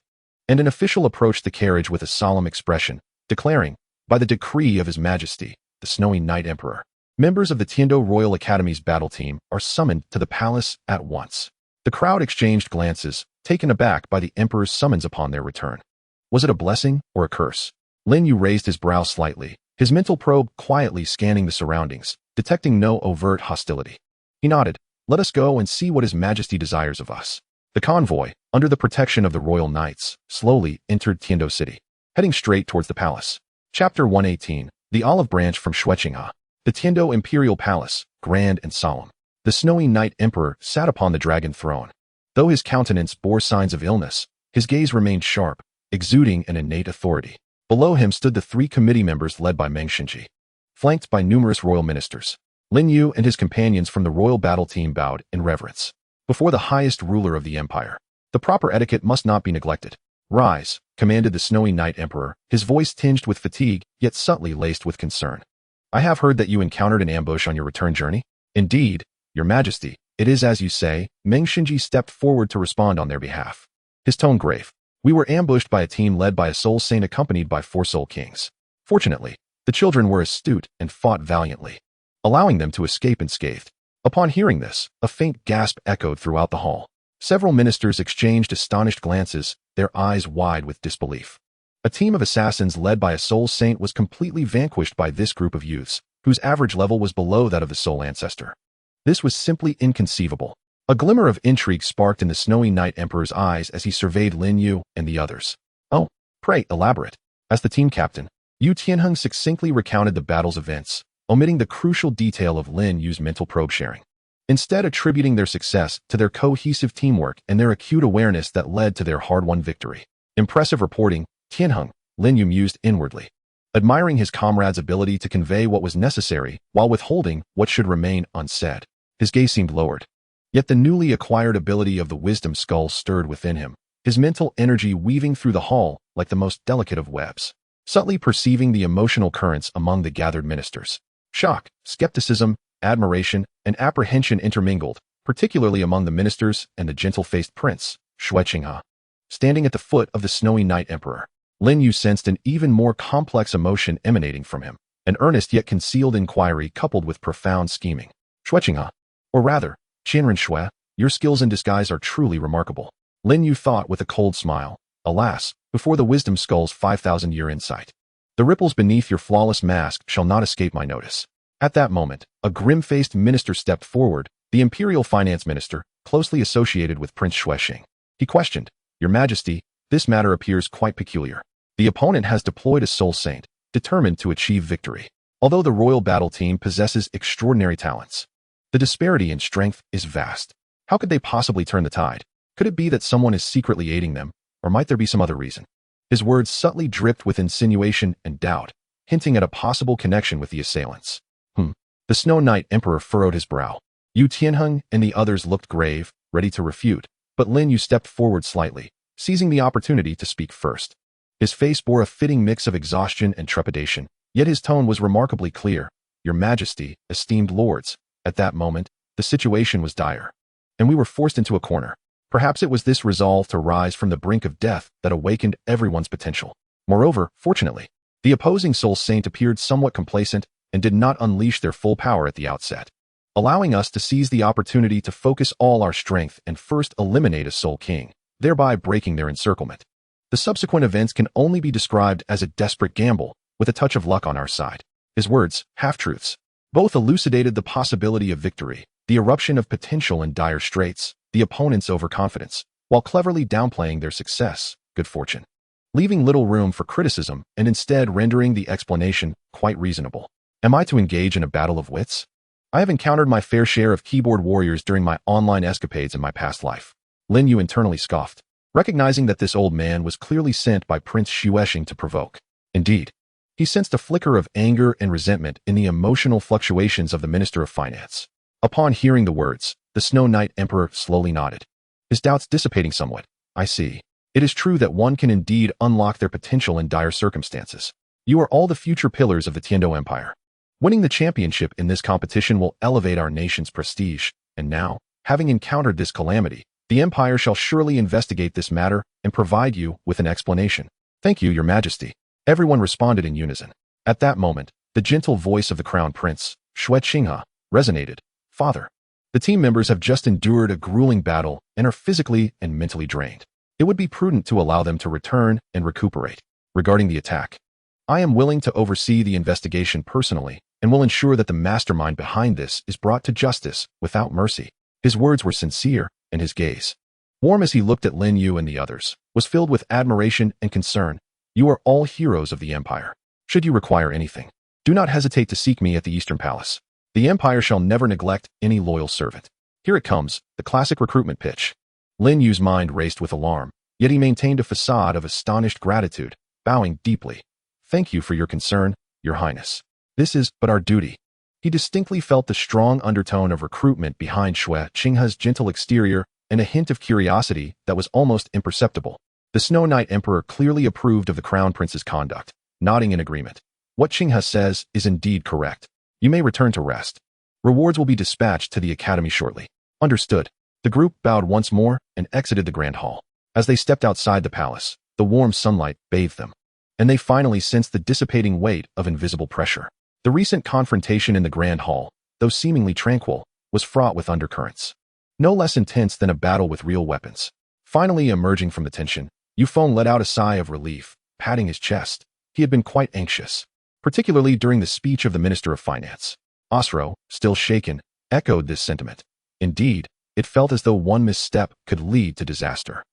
and an official approached the carriage with a solemn expression, declaring, by the decree of His Majesty, the Snowy Night Emperor, members of the Tiando Royal Academy's battle team are summoned to the palace at once. The crowd exchanged glances, taken aback by the Emperor's summons upon their return. Was it a blessing or a curse? Lin Yu raised his brow slightly, his mental probe quietly scanning the surroundings, detecting no overt hostility. He nodded. Let us go and see what His Majesty desires of us. The convoy, under the protection of the Royal Knights, slowly entered Tiando City, heading straight towards the palace. Chapter 118, The Olive Branch from Shueqinghe. The Tiando Imperial Palace, grand and solemn. The Snowy Night Emperor sat upon the dragon throne. Though his countenance bore signs of illness, his gaze remained sharp, exuding an innate authority. Below him stood the 3 committee members led by Meng Xinji, flanked by numerous royal ministers. Lin Yu and his companions from the royal battle team bowed in reverence before the highest ruler of the empire. The proper etiquette must not be neglected. Rise, commanded the Snowy Night Emperor, his voice tinged with fatigue, yet subtly laced with concern. I have heard that you encountered an ambush on your return journey. Indeed, Your Majesty, it is as you say. Meng Xinji stepped forward to respond on their behalf, his tone grave. We were ambushed by a team led by a Soul Saint accompanied by 4 Soul Kings. Fortunately, the children were astute and fought valiantly, allowing them to escape unscathed. Upon hearing this, a faint gasp echoed throughout the hall. Several ministers exchanged astonished glances, their eyes wide with disbelief. A team of assassins led by a Soul Saint was completely vanquished by this group of youths, whose average level was below that of the Soul Ancestor. This was simply inconceivable. A glimmer of intrigue sparked in the Snowy Night Emperor's eyes as he surveyed Lin Yu and the others. Oh, pray elaborate. As the team captain, Yu Tianheng succinctly recounted the battle's events, omitting the crucial detail of Lin Yu's mental probe sharing, instead attributing their success to their cohesive teamwork and their acute awareness that led to their hard-won victory. Impressive reporting, Tianheng, Lin Yu mused inwardly, admiring his comrade's ability to convey what was necessary while withholding what should remain unsaid. His gaze seemed lowered, yet the newly acquired ability of the wisdom skull stirred within him, his mental energy weaving through the hall like the most delicate of webs, subtly perceiving the emotional currents among the gathered ministers. Shock, skepticism, admiration, and apprehension intermingled, particularly among the ministers and the gentle-faced prince, Shueqinghe. Standing at the foot of the Snowy Night Emperor, Lin Yu sensed an even more complex emotion emanating from him, an earnest yet concealed inquiry coupled with profound scheming. Shueqinghe, or rather, Qianren Shui, your skills in disguise are truly remarkable. Lin Yu thought with a cold smile. Alas, before the wisdom skull's 5,000-year insight, the ripples beneath your flawless mask shall not escape my notice. At that moment, a grim-faced minister stepped forward, the imperial finance minister, closely associated with Prince Shuexing. He questioned, Your Majesty, this matter appears quite peculiar. The opponent has deployed a Soul Saint, determined to achieve victory. Although the royal battle team possesses extraordinary talents, the disparity in strength is vast. How could they possibly turn the tide? Could it be that someone is secretly aiding them, or might there be some other reason? His words subtly dripped with insinuation and doubt, hinting at a possible connection with the assailants. The Snow Knight Emperor furrowed his brow. Yu Tianheng and the others looked grave, ready to refute, but Lin Yu stepped forward slightly, seizing the opportunity to speak first. His face bore a fitting mix of exhaustion and trepidation, yet his tone was remarkably clear. Your Majesty, esteemed lords, at that moment, the situation was dire, and we were forced into a corner. Perhaps it was this resolve to rise from the brink of death that awakened everyone's potential. Moreover, fortunately, the opposing Soul Saint appeared somewhat complacent and did not unleash their full power at the outset, allowing us to seize the opportunity to focus all our strength and first eliminate a Soul King, thereby breaking their encirclement. The subsequent events can only be described as a desperate gamble, with a touch of luck on our side. His words, half-truths, both elucidated the possibility of victory, the eruption of potential in dire straits, the opponent's overconfidence, while cleverly downplaying their success, good fortune, leaving little room for criticism and instead rendering the explanation quite reasonable. Am I to engage in a battle of wits? I have encountered my fair share of keyboard warriors during my online escapades in my past life. Lin Yu internally scoffed, recognizing that this old man was clearly sent by Prince Xuexing to provoke. Indeed, he sensed a flicker of anger and resentment in the emotional fluctuations of the Minister of Finance. Upon hearing the words, the Snow Knight Emperor slowly nodded, his doubts dissipating somewhat. I see. It is true that one can indeed unlock their potential in dire circumstances. You are all the future pillars of the Tiando Empire. Winning the championship in this competition will elevate our nation's prestige, and now, having encountered this calamity, the Empire shall surely investigate this matter and provide you with an explanation. Thank you, Your Majesty. Everyone responded in unison. At that moment, the gentle voice of the Crown Prince, Xue Qinghe, resonated. Father, the team members have just endured a grueling battle and are physically and mentally drained. It would be prudent to allow them to return and recuperate. Regarding the attack, I am willing to oversee the investigation personally and will ensure that the mastermind behind this is brought to justice without mercy. His words were sincere, and his gaze, warm as he looked at Lin Yu and the others, was filled with admiration and concern. You are all heroes of the Empire. Should you require anything, do not hesitate to seek me at the Eastern Palace. The Empire shall never neglect any loyal servant. Here it comes, the classic recruitment pitch. Lin Yu's mind raced with alarm, yet he maintained a facade of astonished gratitude, bowing deeply. Thank you for your concern, Your Highness. This is but our duty. He distinctly felt the strong undertone of recruitment behind Xue Qinghe's gentle exterior and a hint of curiosity that was almost imperceptible. The Snow Knight Emperor clearly approved of the Crown Prince's conduct, nodding in agreement. What Qinghe says is indeed correct. You may return to rest. Rewards will be dispatched to the Academy shortly. Understood. The group bowed once more and exited the Grand Hall. As they stepped outside the palace, the warm sunlight bathed them, and they finally sensed the dissipating weight of invisible pressure. The recent confrontation in the Grand Hall, though seemingly tranquil, was fraught with undercurrents, no less intense than a battle with real weapons. Finally emerging from the tension, Yu Feng let out a sigh of relief, patting his chest. He had been quite anxious, particularly during the speech of the Minister of Finance. Osro, still shaken, echoed this sentiment. Indeed, it felt as though one misstep could lead to disaster.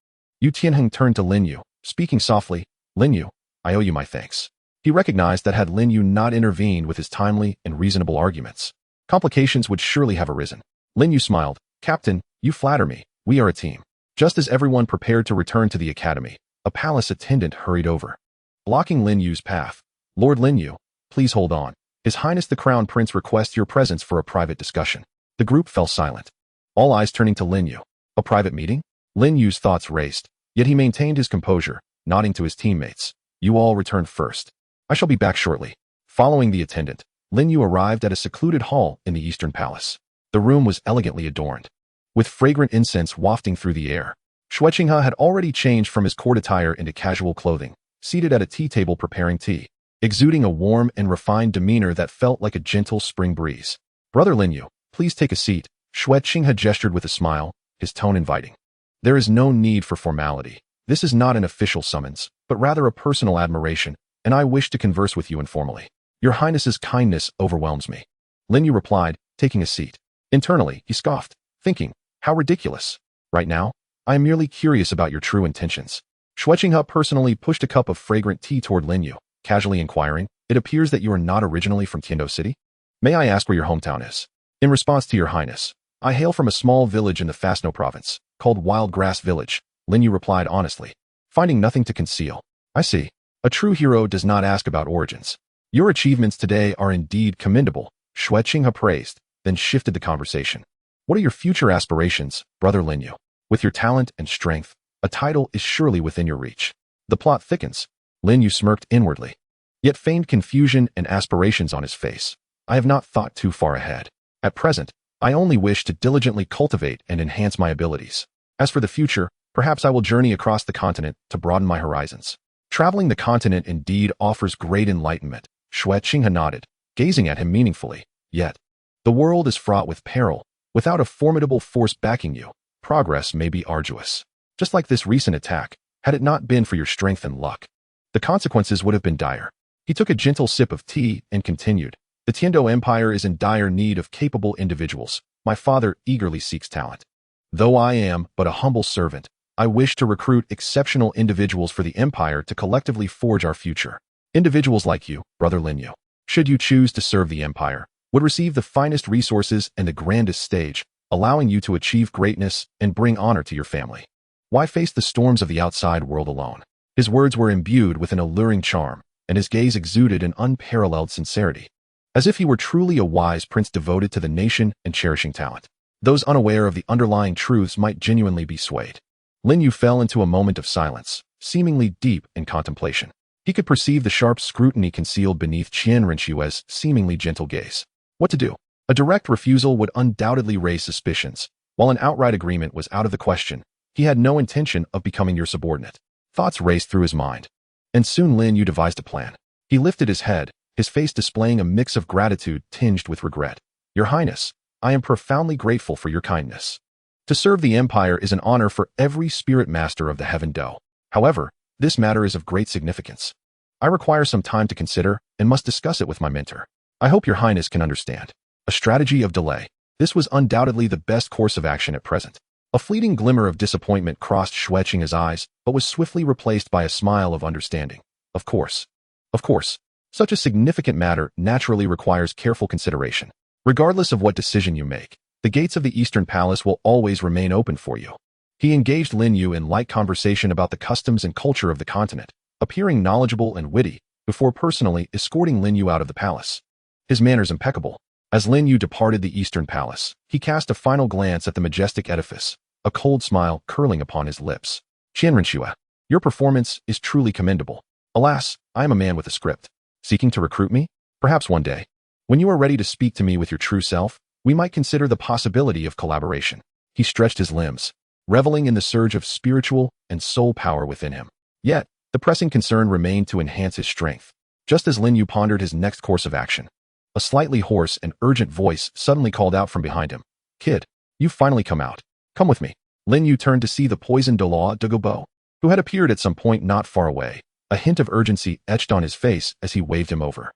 Yu Tianheng turned to Lin Yu, speaking softly. Lin Yu, I owe you my thanks. He recognized that had Lin Yu not intervened with his timely and reasonable arguments, complications would surely have arisen. Lin Yu smiled. Captain, you flatter me. We are a team. Just as everyone prepared to return to the academy, a palace attendant hurried over, blocking Lin Yu's path. Lord Lin Yu, please hold on. His Highness the Crown Prince requests your presence for a private discussion. The group fell silent, all eyes turning to Lin Yu. A private meeting? Lin Yu's thoughts raced, yet he maintained his composure, nodding to his teammates. You all return first. I shall be back shortly. Following the attendant, Lin Yu arrived at a secluded hall in the Eastern Palace. The room was elegantly adorned, with fragrant incense wafting through the air. Xue Qinghe had already changed from his court attire into casual clothing, seated at a tea table preparing tea, exuding a warm and refined demeanor that felt like a gentle spring breeze. Brother Lin Yu, please take a seat. Xue Qinghe gestured with a smile, his tone inviting. There is no need for formality. This is not an official summons, but rather a personal admiration, and I wish to converse with you informally. Your Highness's kindness overwhelms me. Lin Yu replied, taking a seat. Internally, he scoffed, thinking, how ridiculous. Right now, I am merely curious about your true intentions. Xue Qinghe personally pushed a cup of fragrant tea toward Lin Yu, casually inquiring, It appears that you are not originally from Tiando City. May I ask where your hometown is? In response to your highness, I hail from a small village in the Fastno province, called Wild Grass Village, Lin Yu replied honestly, finding nothing to conceal. I see. A true hero does not ask about origins. Your achievements today are indeed commendable, Xue Qinghe praised, then shifted the conversation. What are your future aspirations, brother Lin Yu? With your talent and strength, a title is surely within your reach. The plot thickens. Lin Yu smirked inwardly, yet feigned confusion and aspirations on his face. I have not thought too far ahead. At present, I only wish to diligently cultivate and enhance my abilities. As for the future, perhaps I will journey across the continent to broaden my horizons. Traveling the continent indeed offers great enlightenment, Xue Qinghe nodded, gazing at him meaningfully. Yet, the world is fraught with peril. Without a formidable force backing you, progress may be arduous. Just like this recent attack, had it not been for your strength and luck, the consequences would have been dire. He took a gentle sip of tea and continued. The Tiando Empire is in dire need of capable individuals. My father eagerly seeks talent. Though I am but a humble servant, I wish to recruit exceptional individuals for the Empire to collectively forge our future. Individuals like you, brother Lin Yu, should you choose to serve the Empire, would receive the finest resources and the grandest stage, allowing you to achieve greatness and bring honor to your family. Why face the storms of the outside world alone? His words were imbued with an alluring charm, and his gaze exuded an unparalleled sincerity, as if he were truly a wise prince devoted to the nation and cherishing talent. Those unaware of the underlying truths might genuinely be swayed. Lin Yu fell into a moment of silence, seemingly deep in contemplation. He could perceive the sharp scrutiny concealed beneath Qian Renxue's seemingly gentle gaze. What to do? A direct refusal would undoubtedly raise suspicions, while an outright agreement was out of the question. He had no intention of becoming your subordinate. Thoughts raced through his mind, and soon Lin Yu devised a plan. He lifted his head, his face displaying a mix of gratitude tinged with regret. Your Highness, I am profoundly grateful for your kindness. To serve the Empire is an honor for every spirit master of the Heaven Do. However, this matter is of great significance. I require some time to consider and must discuss it with my mentor. I hope your Highness can understand. A strategy of delay. This was undoubtedly the best course of action at present. A fleeting glimmer of disappointment crossed Xue Qinghe's eyes, but was swiftly replaced by a smile of understanding. Of course. Of course. Such a significant matter naturally requires careful consideration. Regardless of what decision you make, the gates of the Eastern Palace will always remain open for you. He engaged Lin Yu in light conversation about the customs and culture of the continent, appearing knowledgeable and witty, before personally escorting Lin Yu out of the palace. His manners impeccable. As Lin Yu departed the Eastern Palace, he cast a final glance at the majestic edifice, a cold smile curling upon his lips. Qian Renxue, your performance is truly commendable. Alas, I am a man with a script. Seeking to recruit me? Perhaps one day, when you are ready to speak to me with your true self, we might consider the possibility of collaboration. He stretched his limbs, reveling in the surge of spiritual and soul power within him. Yet, the pressing concern remained to enhance his strength. Just as Lin Yu pondered his next course of action, a slightly hoarse and urgent voice suddenly called out from behind him. Kid, you've finally come out. Come with me. Lin Yu turned to see the poisoned Douluo Dalu, who had appeared at some point not far away. A hint of urgency etched on his face as he waved him over.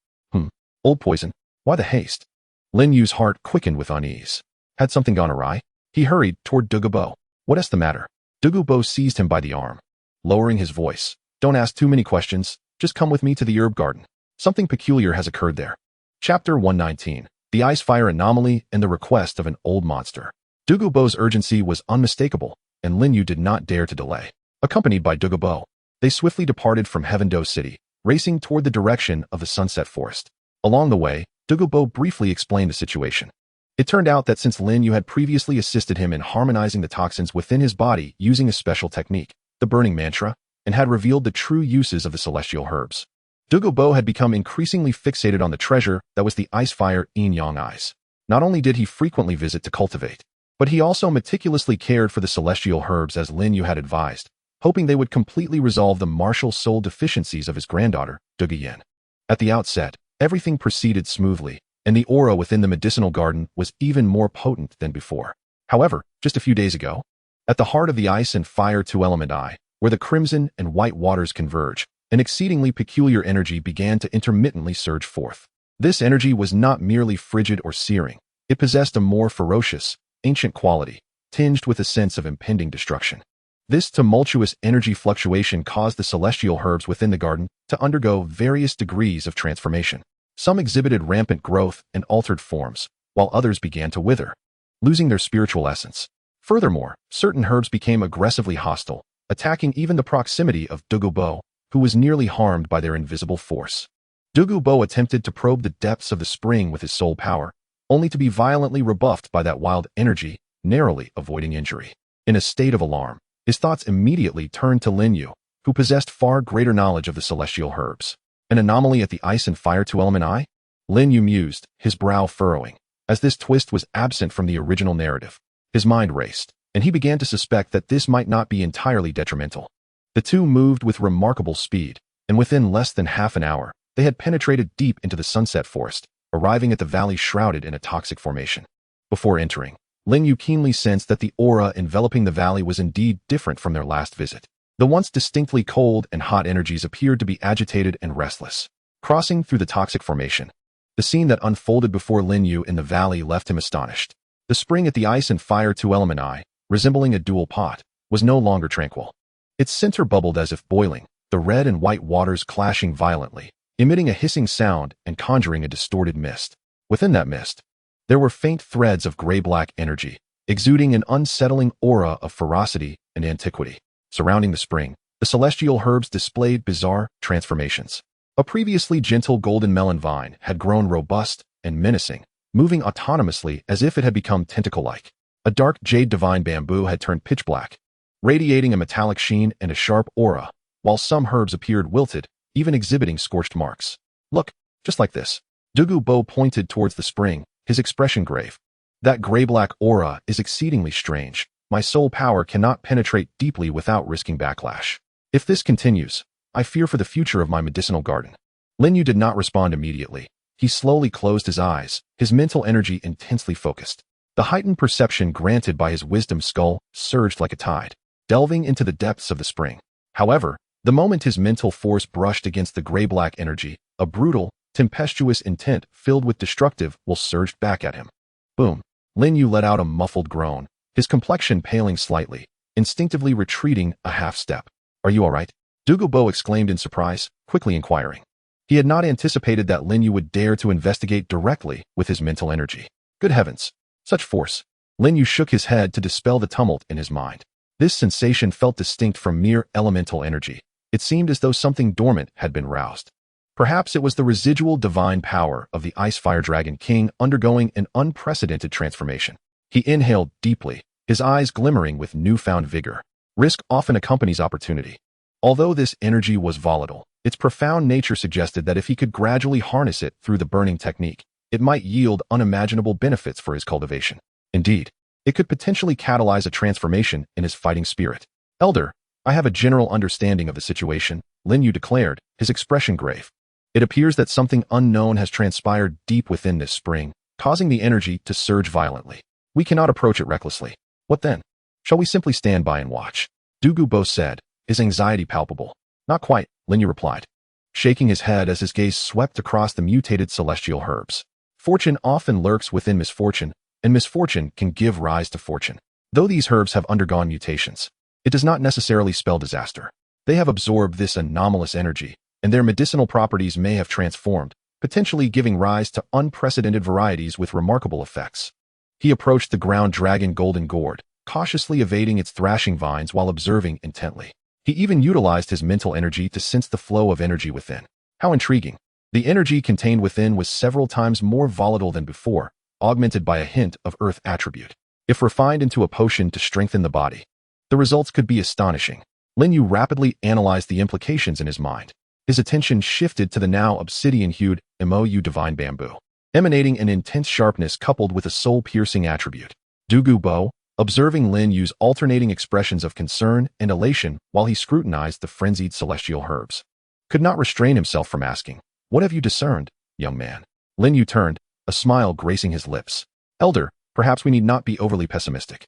Old poison, why the haste? Lin Yu's heart quickened with unease. Had something gone awry? He hurried toward Dalu. What is the matter? Dalu seized him by the arm, lowering his voice. Don't ask too many questions, just come with me to the herb garden. Something peculiar has occurred there. Chapter 119, The Ice Fire Anomaly and the Request of an Old Monster. Dalu's urgency was unmistakable, and Lin Yu did not dare to delay. Accompanied by Dalu, they swiftly departed from Heaven Do City, racing toward the direction of the Sunset Forest. Along the way, Dalu briefly explained the situation. It turned out that since Lin Yu had previously assisted him in harmonizing the toxins within his body using a special technique, the burning mantra, and had revealed the true uses of the celestial herbs, Dalu had become increasingly fixated on the treasure that was the ice fire yin yang ice. Not only did he frequently visit to cultivate, but he also meticulously cared for the celestial herbs as Lin Yu had advised, hoping they would completely resolve the martial soul deficiencies of his granddaughter, Yin. At the outset, everything proceeded smoothly, and the aura within the medicinal garden was even more potent than before. However, just a few days ago, at the heart of the ice and fire two-element eye, where the crimson and white waters converge, an exceedingly peculiar energy began to intermittently surge forth. This energy was not merely frigid or searing. It possessed a more ferocious, ancient quality, tinged with a sense of impending destruction. This tumultuous energy fluctuation caused the celestial herbs within the garden to undergo various degrees of transformation. Some exhibited rampant growth and altered forms, while others began to wither, losing their spiritual essence. Furthermore, certain herbs became aggressively hostile, attacking even the proximity of Douluo, who was nearly harmed by their invisible force. Douluo attempted to probe the depths of the spring with his soul power, only to be violently rebuffed by that wild energy, narrowly avoiding injury. In a state of alarm, his thoughts immediately turned to Lin Yu, who possessed far greater knowledge of the celestial herbs. An anomaly at the ice and fire two-element eye? Lin Yu mused, his brow furrowing. As this twist was absent from the original narrative, his mind raced, and he began to suspect that this might not be entirely detrimental. The two moved with remarkable speed, and within less than half an hour, they had penetrated deep into the sunset forest, arriving at the valley shrouded in a toxic formation. Before entering, Lin Yu keenly sensed that the aura enveloping the valley was indeed different from their last visit. The once distinctly cold and hot energies appeared to be agitated and restless. Crossing through the toxic formation, the scene that unfolded before Lin Yu in the valley left him astonished. The spring at the ice and fire two-element eye, resembling a dual pot, was no longer tranquil. Its center bubbled as if boiling, the red and white waters clashing violently, emitting a hissing sound and conjuring a distorted mist. Within that mist, there were faint threads of gray-black energy, exuding an unsettling aura of ferocity and antiquity. Surrounding the spring, the celestial herbs displayed bizarre transformations. A previously gentle golden melon vine had grown robust and menacing, moving autonomously as if it had become tentacle-like. A dark jade divine bamboo had turned pitch black, radiating a metallic sheen and a sharp aura, while some herbs appeared wilted, even exhibiting scorched marks. Look, just like this. Douluo pointed towards the spring, his expression grave. That gray-black aura is exceedingly strange. My soul power cannot penetrate deeply without risking backlash. If this continues, I fear for the future of my medicinal garden. Lin Yu did not respond immediately. He slowly closed his eyes, his mental energy intensely focused. The heightened perception granted by his wisdom skull surged like a tide, delving into the depths of the spring. However, the moment his mental force brushed against the gray-black energy, a brutal, tempestuous intent filled with destructive will surged back at him. Boom! Lin Yu let out a muffled groan, his complexion paling slightly, instinctively retreating a half-step. Are you all right? Douluo exclaimed in surprise, quickly inquiring. He had not anticipated that Lin Yu would dare to investigate directly with his mental energy. Good heavens! Such force! Lin Yu shook his head to dispel the tumult in his mind. This sensation felt distinct from mere elemental energy. It seemed as though something dormant had been roused. Perhaps it was the residual divine power of the Ice Fire Dragon King undergoing an unprecedented transformation. He inhaled deeply, his eyes glimmering with newfound vigor. Risk often accompanies opportunity. Although this energy was volatile, its profound nature suggested that if he could gradually harness it through the burning technique, it might yield unimaginable benefits for his cultivation. Indeed, it could potentially catalyze a transformation in his fighting spirit. Elder, I have a general understanding of the situation, Lin Yu declared, his expression grave. It appears that something unknown has transpired deep within this spring, causing the energy to surge violently. We cannot approach it recklessly. What then? Shall we simply stand by and watch? Douluo said, his anxiety palpable. Not quite, Lin Yu replied, shaking his head as his gaze swept across the mutated celestial herbs. Fortune often lurks within misfortune, and misfortune can give rise to fortune. Though these herbs have undergone mutations, it does not necessarily spell disaster. They have absorbed this anomalous energy, and their medicinal properties may have transformed, potentially giving rise to unprecedented varieties with remarkable effects. He approached the ground dragon golden gourd, cautiously evading its thrashing vines while observing intently. He even utilized his mental energy to sense the flow of energy within. How intriguing! The energy contained within was several times more volatile than before, augmented by a hint of earth attribute. If refined into a potion to strengthen the body, the results could be astonishing. Lin Yu rapidly analyzed the implications in his mind. His attention shifted to the now obsidian-hued Mou divine bamboo, emanating an intense sharpness coupled with a soul-piercing attribute. Douluo, observing Lin Yu's alternating expressions of concern and elation while he scrutinized the frenzied celestial herbs, could not restrain himself from asking, "What have you discerned, young man?" Lin Yu turned, a smile gracing his lips. "Elder, perhaps we need not be overly pessimistic.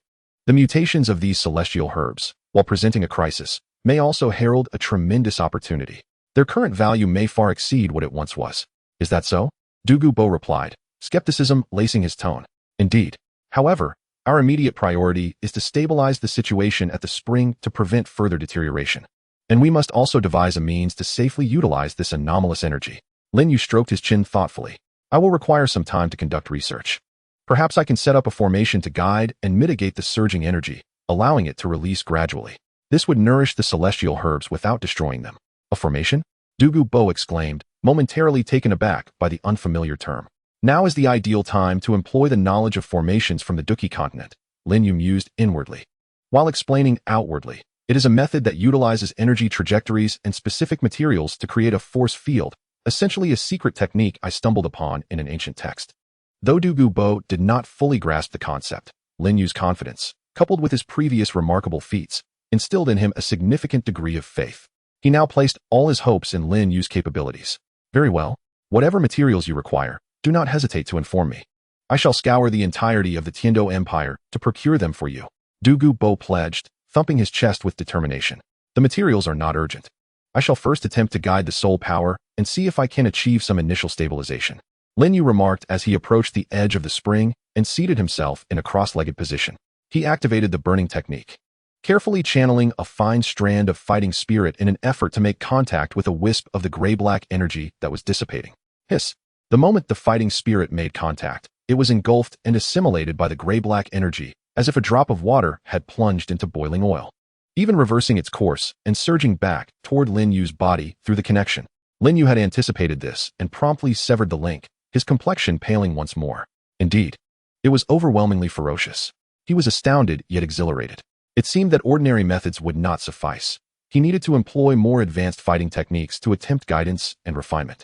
The mutations of these celestial herbs, while presenting a crisis, may also herald a tremendous opportunity. Their current value may far exceed what it once was." "Is that so?" Douluo replied, skepticism lacing his tone. "Indeed. However, Our immediate priority is to stabilize the situation at the spring to prevent further deterioration. And we must also devise a means to safely utilize this anomalous energy. Lin Yu stroked his chin thoughtfully. I will require some time to conduct research. Perhaps I can set up a formation to guide and mitigate the surging energy, allowing it to release gradually. This would nourish the celestial herbs without destroying them. A formation? Douluo Dalu exclaimed, momentarily taken aback by the unfamiliar term. Now is the ideal time to employ the knowledge of formations from the Duki continent, Lin Yu mused inwardly. While explaining outwardly, it is a method that utilizes energy trajectories and specific materials to create a force field, essentially a secret technique I stumbled upon in an ancient text. Though Douluo Dalu did not fully grasp the concept, Lin Yu's confidence, coupled with his previous remarkable feats, instilled in him a significant degree of faith. He now placed all his hopes in Lin Yu's capabilities. Very well. Whatever materials you require, do not hesitate to inform me. I shall scour the entirety of the Tiando Empire to procure them for you. Douluo Dalu pledged, thumping his chest with determination. The materials are not urgent. I shall first attempt to guide the soul power and see if I can achieve some initial stabilization. Lin Yu remarked as he approached the edge of the spring and seated himself in a cross-legged position. He activated the burning technique, carefully channeling a fine strand of fighting spirit in an effort to make contact with a wisp of the gray-black energy that was dissipating. Hiss! The moment the fighting spirit made contact, it was engulfed and assimilated by the gray-black energy, as if a drop of water had plunged into boiling oil. Even reversing its course and surging back toward Lin Yu's body through the connection. Lin Yu had anticipated this and promptly severed the link, his complexion paling once more. Indeed, it was overwhelmingly ferocious. He was astounded yet exhilarated. It seemed that ordinary methods would not suffice. He needed to employ more advanced fighting techniques to attempt guidance and refinement.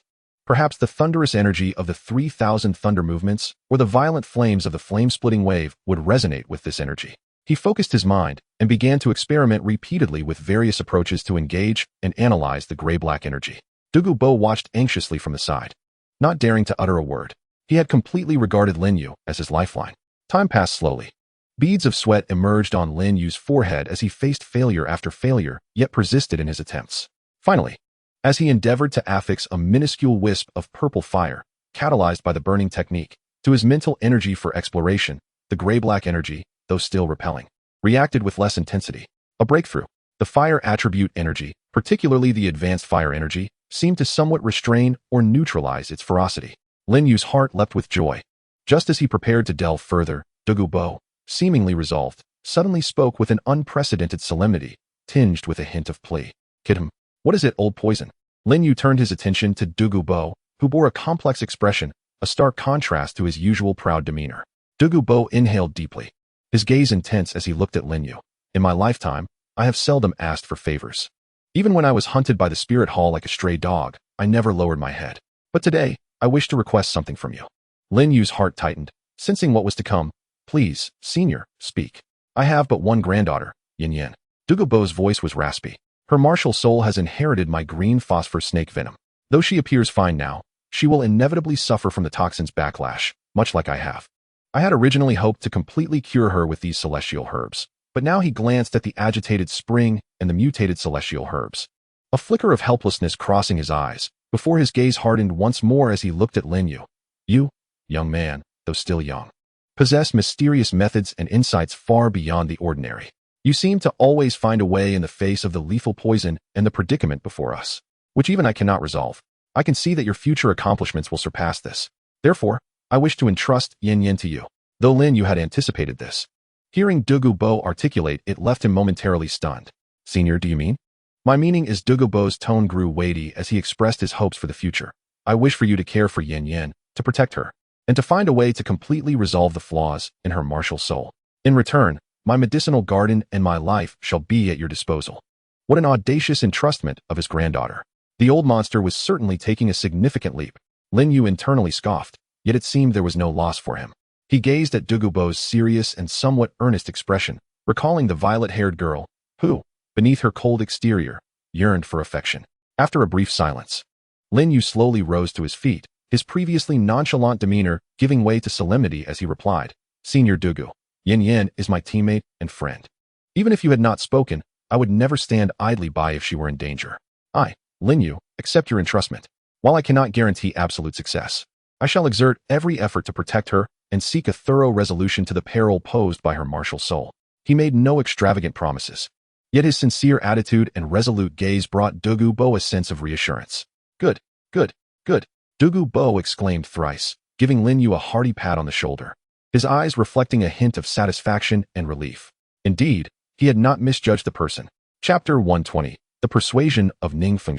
Perhaps the thunderous energy of the 3,000 thunder movements or the violent flames of the flame-splitting wave would resonate with this energy. He focused his mind and began to experiment repeatedly with various approaches to engage and analyze the gray-black energy. Douluo Dalu watched anxiously from the side, not daring to utter a word. He had completely regarded Lin Yu as his lifeline. Time passed slowly. Beads of sweat emerged on Lin Yu's forehead as he faced failure after failure, yet persisted in his attempts. Finally, as he endeavored to affix a minuscule wisp of purple fire, catalyzed by the burning technique, to his mental energy for exploration, the gray-black energy, though still repelling, reacted with less intensity. A breakthrough. The fire attribute energy, particularly the advanced fire energy, seemed to somewhat restrain or neutralize its ferocity. Lin Yu's heart leapt with joy. Just as he prepared to delve further, Douluo Dalu, seemingly resolved, suddenly spoke with an unprecedented solemnity, tinged with a hint of plea. Kid, what is it, old poison? Lin Yu turned his attention to Douluo Dalu, who bore a complex expression, a stark contrast to his usual proud demeanor. Douluo Dalu inhaled deeply, his gaze intense as he looked at Lin Yu. In my lifetime, I have seldom asked for favors. Even when I was hunted by the spirit hall like a stray dog, I never lowered my head. But today, I wish to request something from you. Lin Yu's heart tightened, sensing what was to come. Please, senior, speak. I have but one granddaughter, Yin Yin. Douluo Dalu's voice was raspy. Her martial soul has inherited my green phosphor snake venom. Though she appears fine now, she will inevitably suffer from the toxin's backlash, much like I have. I had originally hoped to completely cure her with these celestial herbs, but now he glanced at the agitated spring and the mutated celestial herbs. A flicker of helplessness crossing his eyes, before his gaze hardened once more as he looked at Lin Yu. You, young man, though still young, possess mysterious methods and insights far beyond the ordinary. You seem to always find a way in the face of the lethal poison and the predicament before us, which even I cannot resolve. I can see that your future accomplishments will surpass this. Therefore, I wish to entrust Yin Yin to you. Though Lin Yu had anticipated this, hearing Douluo Dalu articulate it left him momentarily stunned. Senior, do you mean? My meaning is Douluo Dalu's tone grew weighty as he expressed his hopes for the future. I wish for you to care for Yin Yin, to protect her, and to find a way to completely resolve the flaws in her martial soul. In return, my medicinal garden and my life shall be at your disposal. What an audacious entrustment of his granddaughter. The old monster was certainly taking a significant leap. Lin Yu internally scoffed, yet it seemed there was no loss for him. He gazed at Douluo Dalu's serious and somewhat earnest expression, recalling the violet-haired girl, who, beneath her cold exterior, yearned for affection. After a brief silence, Lin Yu slowly rose to his feet, his previously nonchalant demeanor giving way to solemnity as he replied, Senior Douluo, Yin Yin is my teammate and friend. Even if you had not spoken, I would never stand idly by if she were in danger. I, Lin Yu, accept your entrustment. While I cannot guarantee absolute success, I shall exert every effort to protect her and seek a thorough resolution to the peril posed by her martial soul. He made no extravagant promises. Yet his sincere attitude and resolute gaze brought Douluo Dalu a sense of reassurance. Good, good, good, Douluo Dalu exclaimed thrice, giving Lin Yu a hearty pat on the shoulder, his eyes reflecting a hint of satisfaction and relief. Indeed, he had not misjudged the person. Chapter 120. The Persuasion of Lin Feng.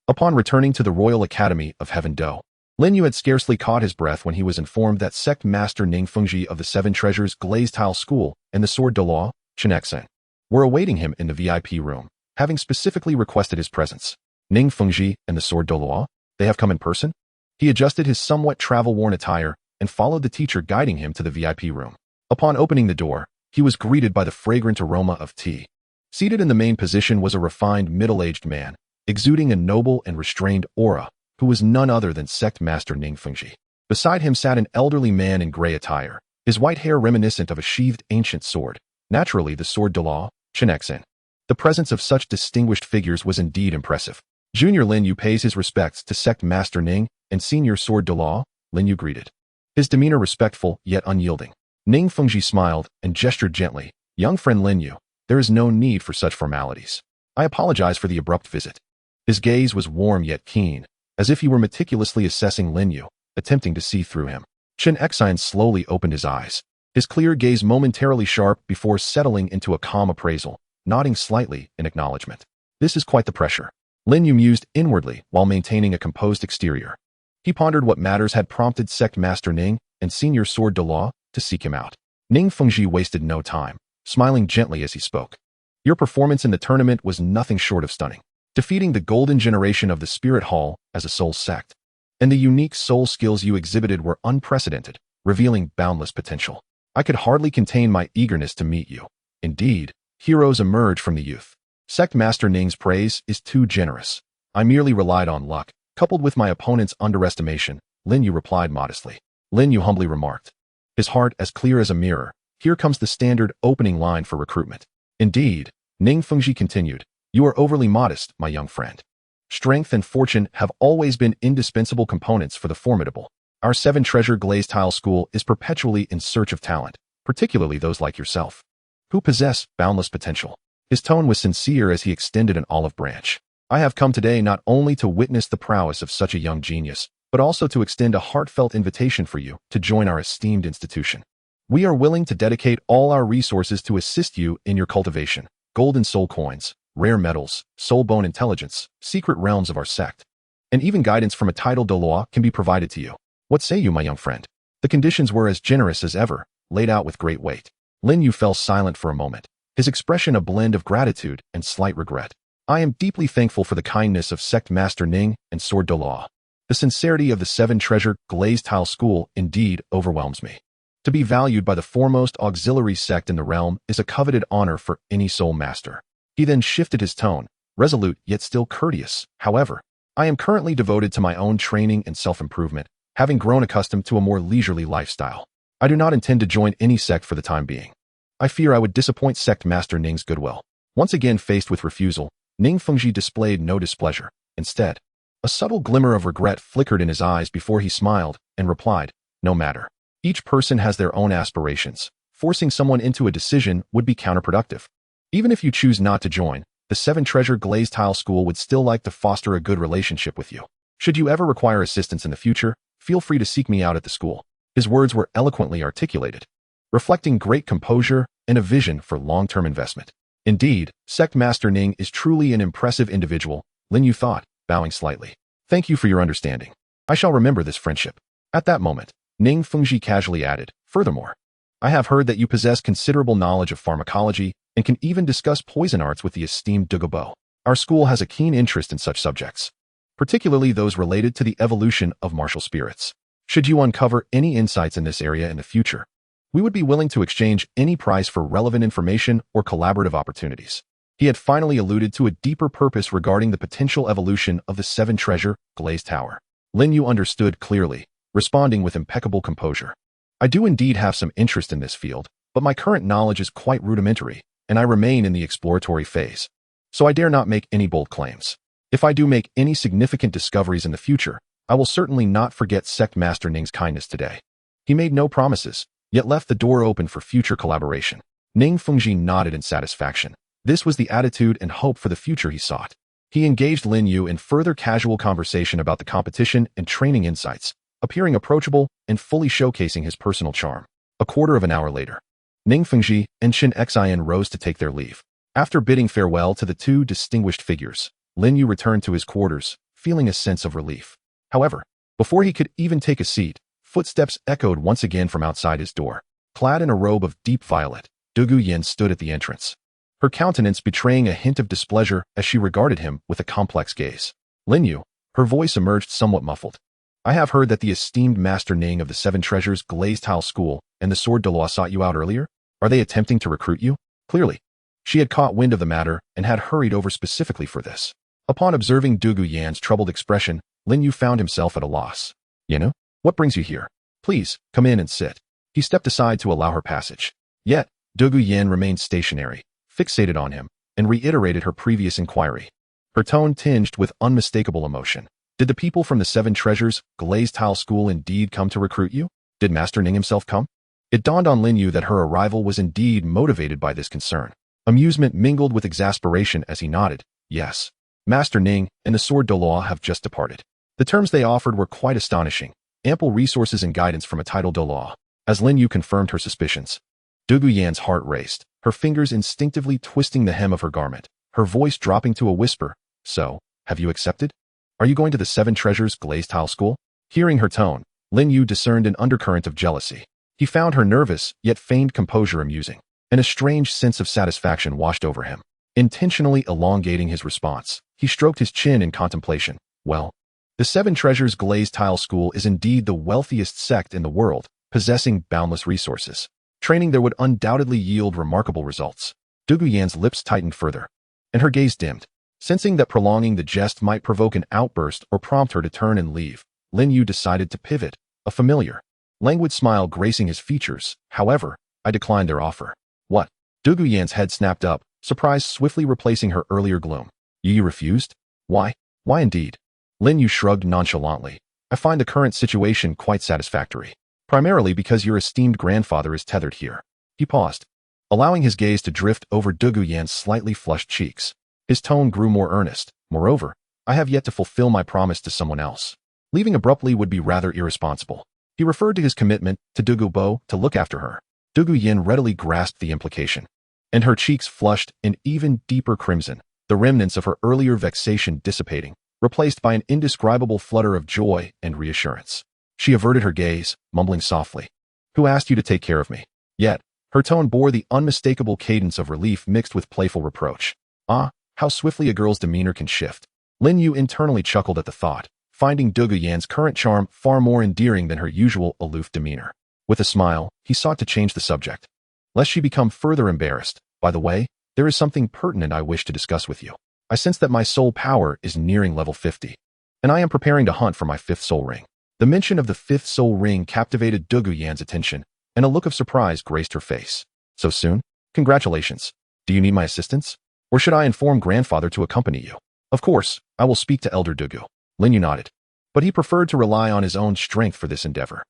Upon returning to the Royal Academy of Heaven Do, Lin Yu had scarcely caught his breath when he was informed that Sect Master Lin Feng of the Seven Treasures Glazed Tile School and the Sword Douluo, Tang San, were awaiting him in the VIP room, having specifically requested his presence. Lin Feng and the Sword Douluo, they have come in person? He adjusted his somewhat travel-worn attire and followed the teacher guiding him to the VIP room. Upon opening the door, he was greeted by the fragrant aroma of tea. Seated in the main position was a refined middle-aged man, exuding a noble and restrained aura, who was none other than Sect Master Lin Feng. Beside him sat an elderly man in gray attire, his white hair reminiscent of a sheathed ancient sword, naturally the Sword Douluo, Tang San. The presence of such distinguished figures was indeed impressive. Junior Lin Yu pays his respects to Sect Master Ning, and Senior Sword Douluo, Lin Yu greeted. His demeanor respectful yet unyielding. Lin Feng smiled and gestured gently. Young friend Lin Yu, there is no need for such formalities. I apologize for the abrupt visit. His gaze was warm yet keen, as if he were meticulously assessing Lin Yu, attempting to see through him. Tang San slowly opened his eyes, his clear gaze momentarily sharp before settling into a calm appraisal, nodding slightly in acknowledgement. This is quite the pressure. Lin Yu mused inwardly while maintaining a composed exterior. He pondered what matters had prompted Sect Master Ning and Senior Sword Douluo to seek him out. Lin Feng wasted no time, smiling gently as he spoke. Your performance in the tournament was nothing short of stunning, defeating the golden generation of the Spirit Hall as a soul sect. And the unique soul skills you exhibited were unprecedented, revealing boundless potential. I could hardly contain my eagerness to meet you. Indeed, heroes emerge from the youth. Sect Master Ning's praise is too generous. I merely relied on luck, coupled with my opponent's underestimation, Lin Yu replied modestly. Lin Yu humbly remarked, his heart as clear as a mirror. Here comes the standard opening line for recruitment. Indeed, Lin Feng continued, you are overly modest, my young friend. Strength and fortune have always been indispensable components for the formidable. Our Seven Treasure Glazed Tile School is perpetually in search of talent, particularly those like yourself, who possess boundless potential. His tone was sincere as he extended an olive branch. I have come today not only to witness the prowess of such a young genius, but also to extend a heartfelt invitation for you to join our esteemed institution. We are willing to dedicate all our resources to assist you in your cultivation. Golden soul coins, rare metals, soul bone intelligence, secret realms of our sect, and even guidance from a titled Douluo can be provided to you. What say you, my young friend? The conditions were as generous as ever, laid out with great weight. Lin Yu fell silent for a moment, his expression a blend of gratitude and slight regret. I am deeply thankful for the kindness of Sect Master Ning and Sword Douluo. The sincerity of the Seven Treasure Glazed Tile School indeed overwhelms me. To be valued by the foremost auxiliary sect in the realm is a coveted honor for any soul master. He then shifted his tone, resolute yet still courteous. However, I am currently devoted to my own training and self-improvement, having grown accustomed to a more leisurely lifestyle. I do not intend to join any sect for the time being. I fear I would disappoint Sect Master Ning's goodwill. Once again faced with refusal, Lin Feng displayed no displeasure. Instead, a subtle glimmer of regret flickered in his eyes before he smiled and replied, no matter. Each person has their own aspirations. Forcing someone into a decision would be counterproductive. Even if you choose not to join, the Seven Treasure Glazed Tile School would still like to foster a good relationship with you. Should you ever require assistance in the future, feel free to seek me out at the school. His words were eloquently articulated, reflecting great composure and a vision for long-term investment. Indeed, Sect Master Ning is truly an impressive individual, Lin Yu thought, bowing slightly. Thank you for your understanding. I shall remember this friendship. At that moment, Lin Feng casually added, furthermore, I have heard that you possess considerable knowledge of pharmacology and can even discuss poison arts with the esteemed Douluo Dalu. Our school has a keen interest in such subjects, particularly those related to the evolution of martial spirits. Should you uncover any insights in this area in the future, we would be willing to exchange any price for relevant information or collaborative opportunities. He had finally alluded to a deeper purpose regarding the potential evolution of the Seven Treasure Glazed Tower. Lin Yu understood clearly, responding with impeccable composure. I do indeed have some interest in this field, but my current knowledge is quite rudimentary, and I remain in the exploratory phase. So I dare not make any bold claims. If I do make any significant discoveries in the future, I will certainly not forget Sect Master Ning's kindness today. He made no promises, yet left the door open for future collaboration. Ning Fengji nodded in satisfaction. This was the attitude and hope for the future he sought. He engaged Lin Yu in further casual conversation about the competition and training insights, appearing approachable and fully showcasing his personal charm. A quarter of an hour later, Ning Fengji and Shin Xian rose to take their leave. After bidding farewell to the two distinguished figures, Lin Yu returned to his quarters, feeling a sense of relief. However, before he could even take a seat, footsteps echoed once again from outside his door. Clad in a robe of deep violet, Douluo Dalu stood at the entrance, her countenance betraying a hint of displeasure as she regarded him with a complex gaze. Lin Yu, her voice emerged somewhat muffled. I have heard that the esteemed Master Ning of the Seven Treasures Glazed Tile School and the Sword Douluo sought you out earlier. Are they attempting to recruit you? Clearly, she had caught wind of the matter and had hurried over specifically for this. Upon observing Douluo Dalu's troubled expression, Lin Yu found himself at a loss. What brings you here? Please, come in and sit. He stepped aside to allow her passage. Yet, Douluo Dalu remained stationary, fixated on him, and reiterated her previous inquiry. Her tone tinged with unmistakable emotion. Did the people from the Seven Treasures Glazed Tile School indeed come to recruit you? Did Master Ning himself come? It dawned on Lin Yu that her arrival was indeed motivated by this concern. Amusement mingled with exasperation as he nodded. Yes. Master Ning and the Sword Douluo have just departed. The terms they offered were quite astonishing. Ample resources and guidance from a titled Douluo. As Lin Yu confirmed her suspicions, Douluo Dalu's heart raced, her fingers instinctively twisting the hem of her garment, her voice dropping to a whisper. So, have you accepted? Are you going to the Seven Treasures Glazed Tile School? Hearing her tone, Lin Yu discerned an undercurrent of jealousy. He found her nervous, yet feigned composure amusing, and a strange sense of satisfaction washed over him. Intentionally elongating his response, he stroked his chin in contemplation. Well, the Seven Treasures Glazed Tile School is indeed the wealthiest sect in the world, possessing boundless resources. Training there would undoubtedly yield remarkable results. Douluo Dalu's lips tightened further, and her gaze dimmed. Sensing that prolonging the jest might provoke an outburst or prompt her to turn and leave, Lin Yu decided to pivot, a familiar, languid smile gracing his features. However, I declined their offer. What? Douluo Dalu's head snapped up, surprise swiftly replacing her earlier gloom. You refused? Why? Why indeed? Lin Yu shrugged nonchalantly. I find the current situation quite satisfactory. Primarily because your esteemed grandfather is tethered here. He paused, allowing his gaze to drift over Douluo Dalu's slightly flushed cheeks. His tone grew more earnest. Moreover, I have yet to fulfill my promise to someone else. Leaving abruptly would be rather irresponsible. He referred to his commitment to Douluo Dalu to look after her. Douluo Dalu readily grasped the implication, and her cheeks flushed an even deeper crimson, the remnants of her earlier vexation dissipating, replaced by an indescribable flutter of joy and reassurance. She averted her gaze, mumbling softly. Who asked you to take care of me? Yet, her tone bore the unmistakable cadence of relief mixed with playful reproach. Ah, how swiftly a girl's demeanor can shift. Lin Yu internally chuckled at the thought, finding Douluo Dalu's current charm far more endearing than her usual aloof demeanor. With a smile, he sought to change the subject. Lest she become further embarrassed, by the way, there is something pertinent I wish to discuss with you. I sense that my soul power is nearing level 50, and I am preparing to hunt for my 5th soul ring. The mention of the 5th soul ring captivated Douluo Dalu's attention, and a look of surprise graced her face. So soon? Congratulations. Do you need my assistance? Or should I inform grandfather to accompany you? Of course, I will speak to Elder Douluo. Lin Yu nodded, but he preferred to rely on his own strength for this endeavor.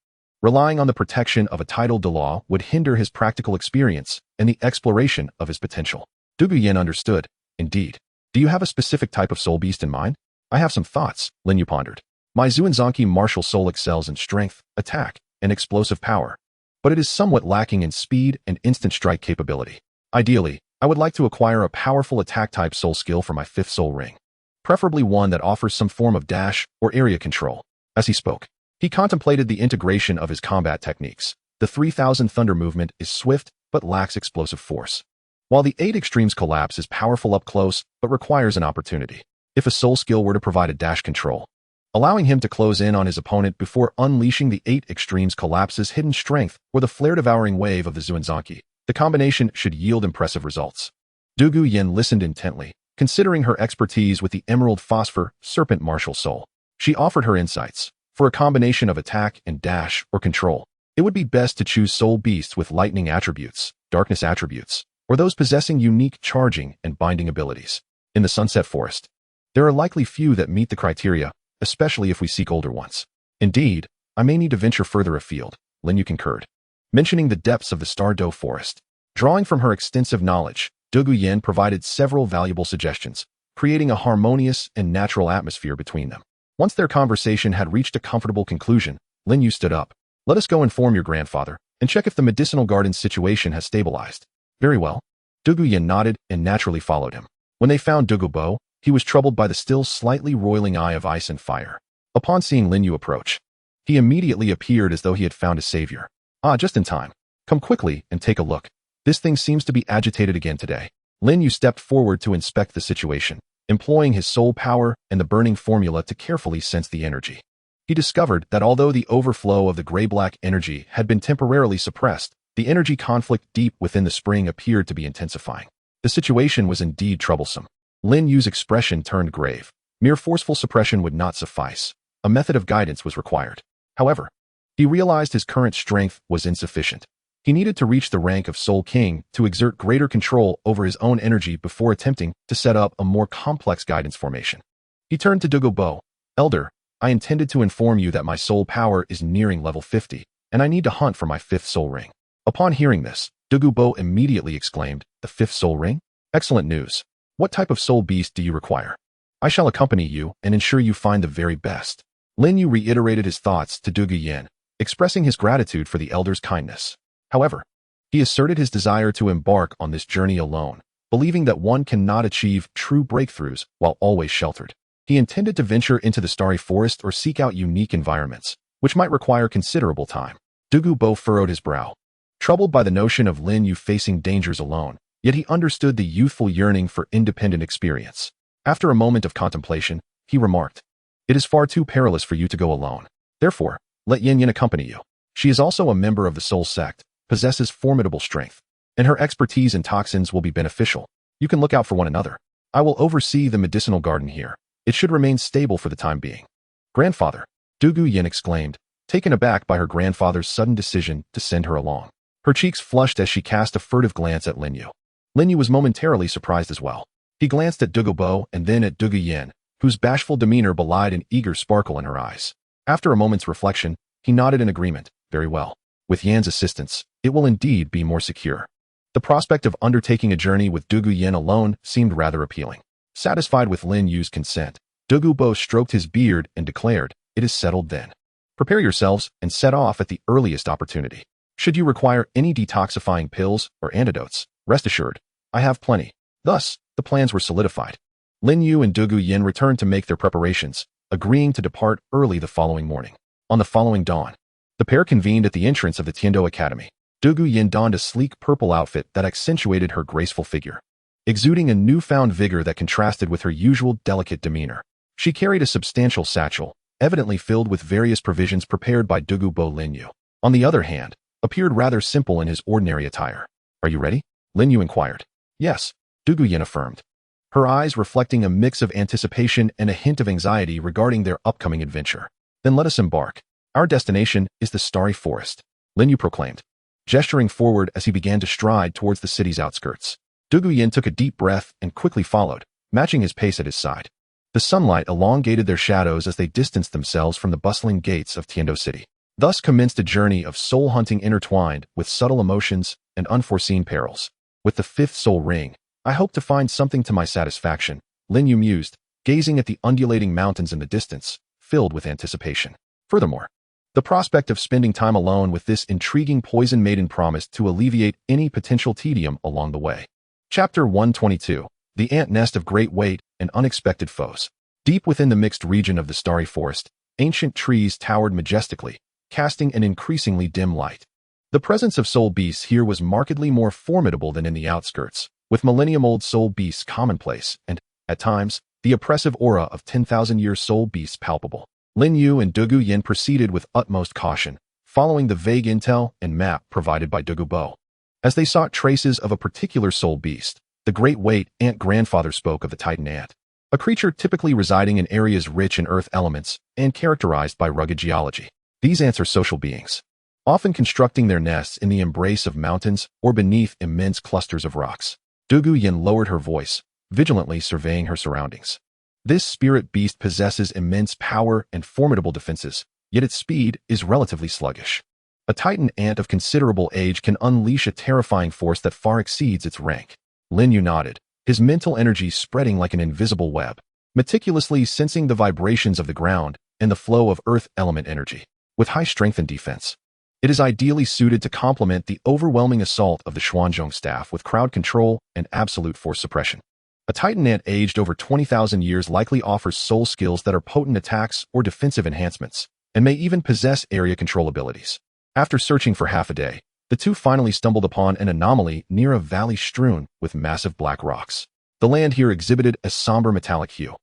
Relying on the protection of a titled Douluo would hinder his practical experience and the exploration of his potential. Douluo Dalu understood. Indeed. Do you have a specific type of soul beast in mind? I have some thoughts, Lin Yu pondered. My Zuanzanki martial soul excels in strength, attack, and explosive power, but it is somewhat lacking in speed and instant strike capability. Ideally, I would like to acquire a powerful attack-type soul skill for my 5th soul ring, preferably one that offers some form of dash or area control. As he spoke, he contemplated the integration of his combat techniques. The 3000 Thunder movement is swift but lacks explosive force, while the 8 Extremes collapse is powerful up close but requires an opportunity. If a soul skill were to provide a dash control, allowing him to close in on his opponent before unleashing the 8 Extremes collapse's hidden strength or the flare-devouring wave of the Zuanzanki, the combination should yield impressive results. Douluo Dalu listened intently, considering her expertise with the Emerald Phosphor Serpent Martial Soul. She offered her insights. For a combination of attack and dash or control, it would be best to choose soul beasts with lightning attributes, darkness attributes, or those possessing unique charging and binding abilities. In the Sunset Forest, there are likely few that meet the criteria, especially if we seek older ones. Indeed, I may need to venture further afield. Lin Yu concurred, mentioning the depths of the Douluo forest. Drawing from her extensive knowledge, Douluo Yin provided several valuable suggestions, creating a harmonious and natural atmosphere between them. Once their conversation had reached a comfortable conclusion, Lin Yu stood up. Let us go inform your grandfather and check if the medicinal garden's situation has stabilized. Very well. Douluo Yin nodded and naturally followed him. When they found Douluo, he was troubled by the still slightly roiling eye of ice and fire. Upon seeing Lin Yu approach, he immediately appeared as though he had found a savior. Ah, just in time. Come quickly and take a look. This thing seems to be agitated again today. Lin Yu stepped forward to inspect the situation, employing his soul power and the burning formula to carefully sense the energy. He discovered that although the overflow of the gray-black energy had been temporarily suppressed, the energy conflict deep within the spring appeared to be intensifying. The situation was indeed troublesome. Lin Yu's expression turned grave. Mere forceful suppression would not suffice. A method of guidance was required. However, he realized his current strength was insufficient. He needed to reach the rank of Soul King to exert greater control over his own energy before attempting to set up a more complex guidance formation. He turned to Douluo. Elder, I intended to inform you that my soul power is nearing level 50, and I need to hunt for my 5th soul ring. Upon hearing this, Douluo immediately exclaimed, the 5th soul ring? Excellent news. What type of soul beast do you require? I shall accompany you and ensure you find the very best. Lin Yu reiterated his thoughts to Douluo Yin, expressing his gratitude for the elder's kindness. However, he asserted his desire to embark on this journey alone, believing that one cannot achieve true breakthroughs while always sheltered. He intended to venture into the starry forest or seek out unique environments, which might require considerable time. Douluo furrowed his brow, troubled by the notion of Lin Yu facing dangers alone, yet he understood the youthful yearning for independent experience. After a moment of contemplation, he remarked, it is far too perilous for you to go alone. Therefore, let Yin Yin accompany you. She is also a member of the Soul Sect, possesses formidable strength, and her expertise in toxins will be beneficial. You can look out for one another. I will oversee the medicinal garden here. It should remain stable for the time being. Grandfather, Douluo Yin exclaimed, taken aback by her grandfather's sudden decision to send her along. Her cheeks flushed as she cast a furtive glance at Lin Yu. Lin Yu was momentarily surprised as well. He glanced at Douluo and then at Douluo Yin, whose bashful demeanor belied an eager sparkle in her eyes. After a moment's reflection, he nodded in agreement. Very well. With Yan's assistance, it will indeed be more secure. The prospect of undertaking a journey with Douluo Yin alone seemed rather appealing. Satisfied with Lin Yu's consent, Douluo stroked his beard and declared, it is settled then. Prepare yourselves and set off at the earliest opportunity. Should you require any detoxifying pills or antidotes, rest assured, I have plenty. Thus, the plans were solidified. Lin Yu and Douluo Yin returned to make their preparations, agreeing to depart early the following morning. On the following dawn, the pair convened at the entrance of the Tiando Academy. Douluo Yin donned a sleek purple outfit that accentuated her graceful figure, exuding a newfound vigor that contrasted with her usual delicate demeanor. She carried a substantial satchel, evidently filled with various provisions prepared by Douluo. Lin Yu, on the other hand, appeared rather simple in his ordinary attire. Are you ready? Lin Yu inquired. Yes, Douluo Yin affirmed, her eyes reflecting a mix of anticipation and a hint of anxiety regarding their upcoming adventure. Then let us embark. Our destination is the Starry Forest, Lin Yu proclaimed, gesturing forward as he began to stride towards the city's outskirts. Douluo Yin took a deep breath and quickly followed, matching his pace at his side. The sunlight elongated their shadows as they distanced themselves from the bustling gates of Tiando City. Thus commenced a journey of soul hunting intertwined with subtle emotions and unforeseen perils. With the 5th soul ring, I hope to find something to my satisfaction, Lin Yu mused, gazing at the undulating mountains in the distance, filled with anticipation. Furthermore, the prospect of spending time alone with this intriguing poison maiden promised to alleviate any potential tedium along the way. Chapter 122, The Ant Nest of Great Weight and Unexpected Foes. Deep within the mixed region of the Starry Forest, ancient trees towered majestically, casting an increasingly dim light. The presence of soul beasts here was markedly more formidable than in the outskirts, with millennium-old soul beasts commonplace and, at times, the oppressive aura of 10,000-year soul beasts palpable. Lin Yu and Douluo Yin proceeded with utmost caution, following the vague intel and map provided by Douluo. As they sought traces of a particular soul beast, the great weight ant grandfather spoke of the Titan ant, a creature typically residing in areas rich in earth elements and characterized by rugged geology. These ants are social beings, often constructing their nests in the embrace of mountains or beneath immense clusters of rocks. Douluo Yin lowered her voice, vigilantly surveying her surroundings. This spirit beast possesses immense power and formidable defenses, yet its speed is relatively sluggish. A Titan ant of considerable age can unleash a terrifying force that far exceeds its rank. Lin Yu nodded, his mental energy spreading like an invisible web, meticulously sensing the vibrations of the ground and the flow of earth element energy. With high strength and defense, it is ideally suited to complement the overwhelming assault of the Xuanzhong staff with crowd control and absolute force suppression. A Titan ant aged over 20,000 years likely offers soul skills that are potent attacks or defensive enhancements, and may even possess area control abilities. After searching for half a day, the two finally stumbled upon an anomaly near a valley strewn with massive black rocks. The land here exhibited a somber metallic hue,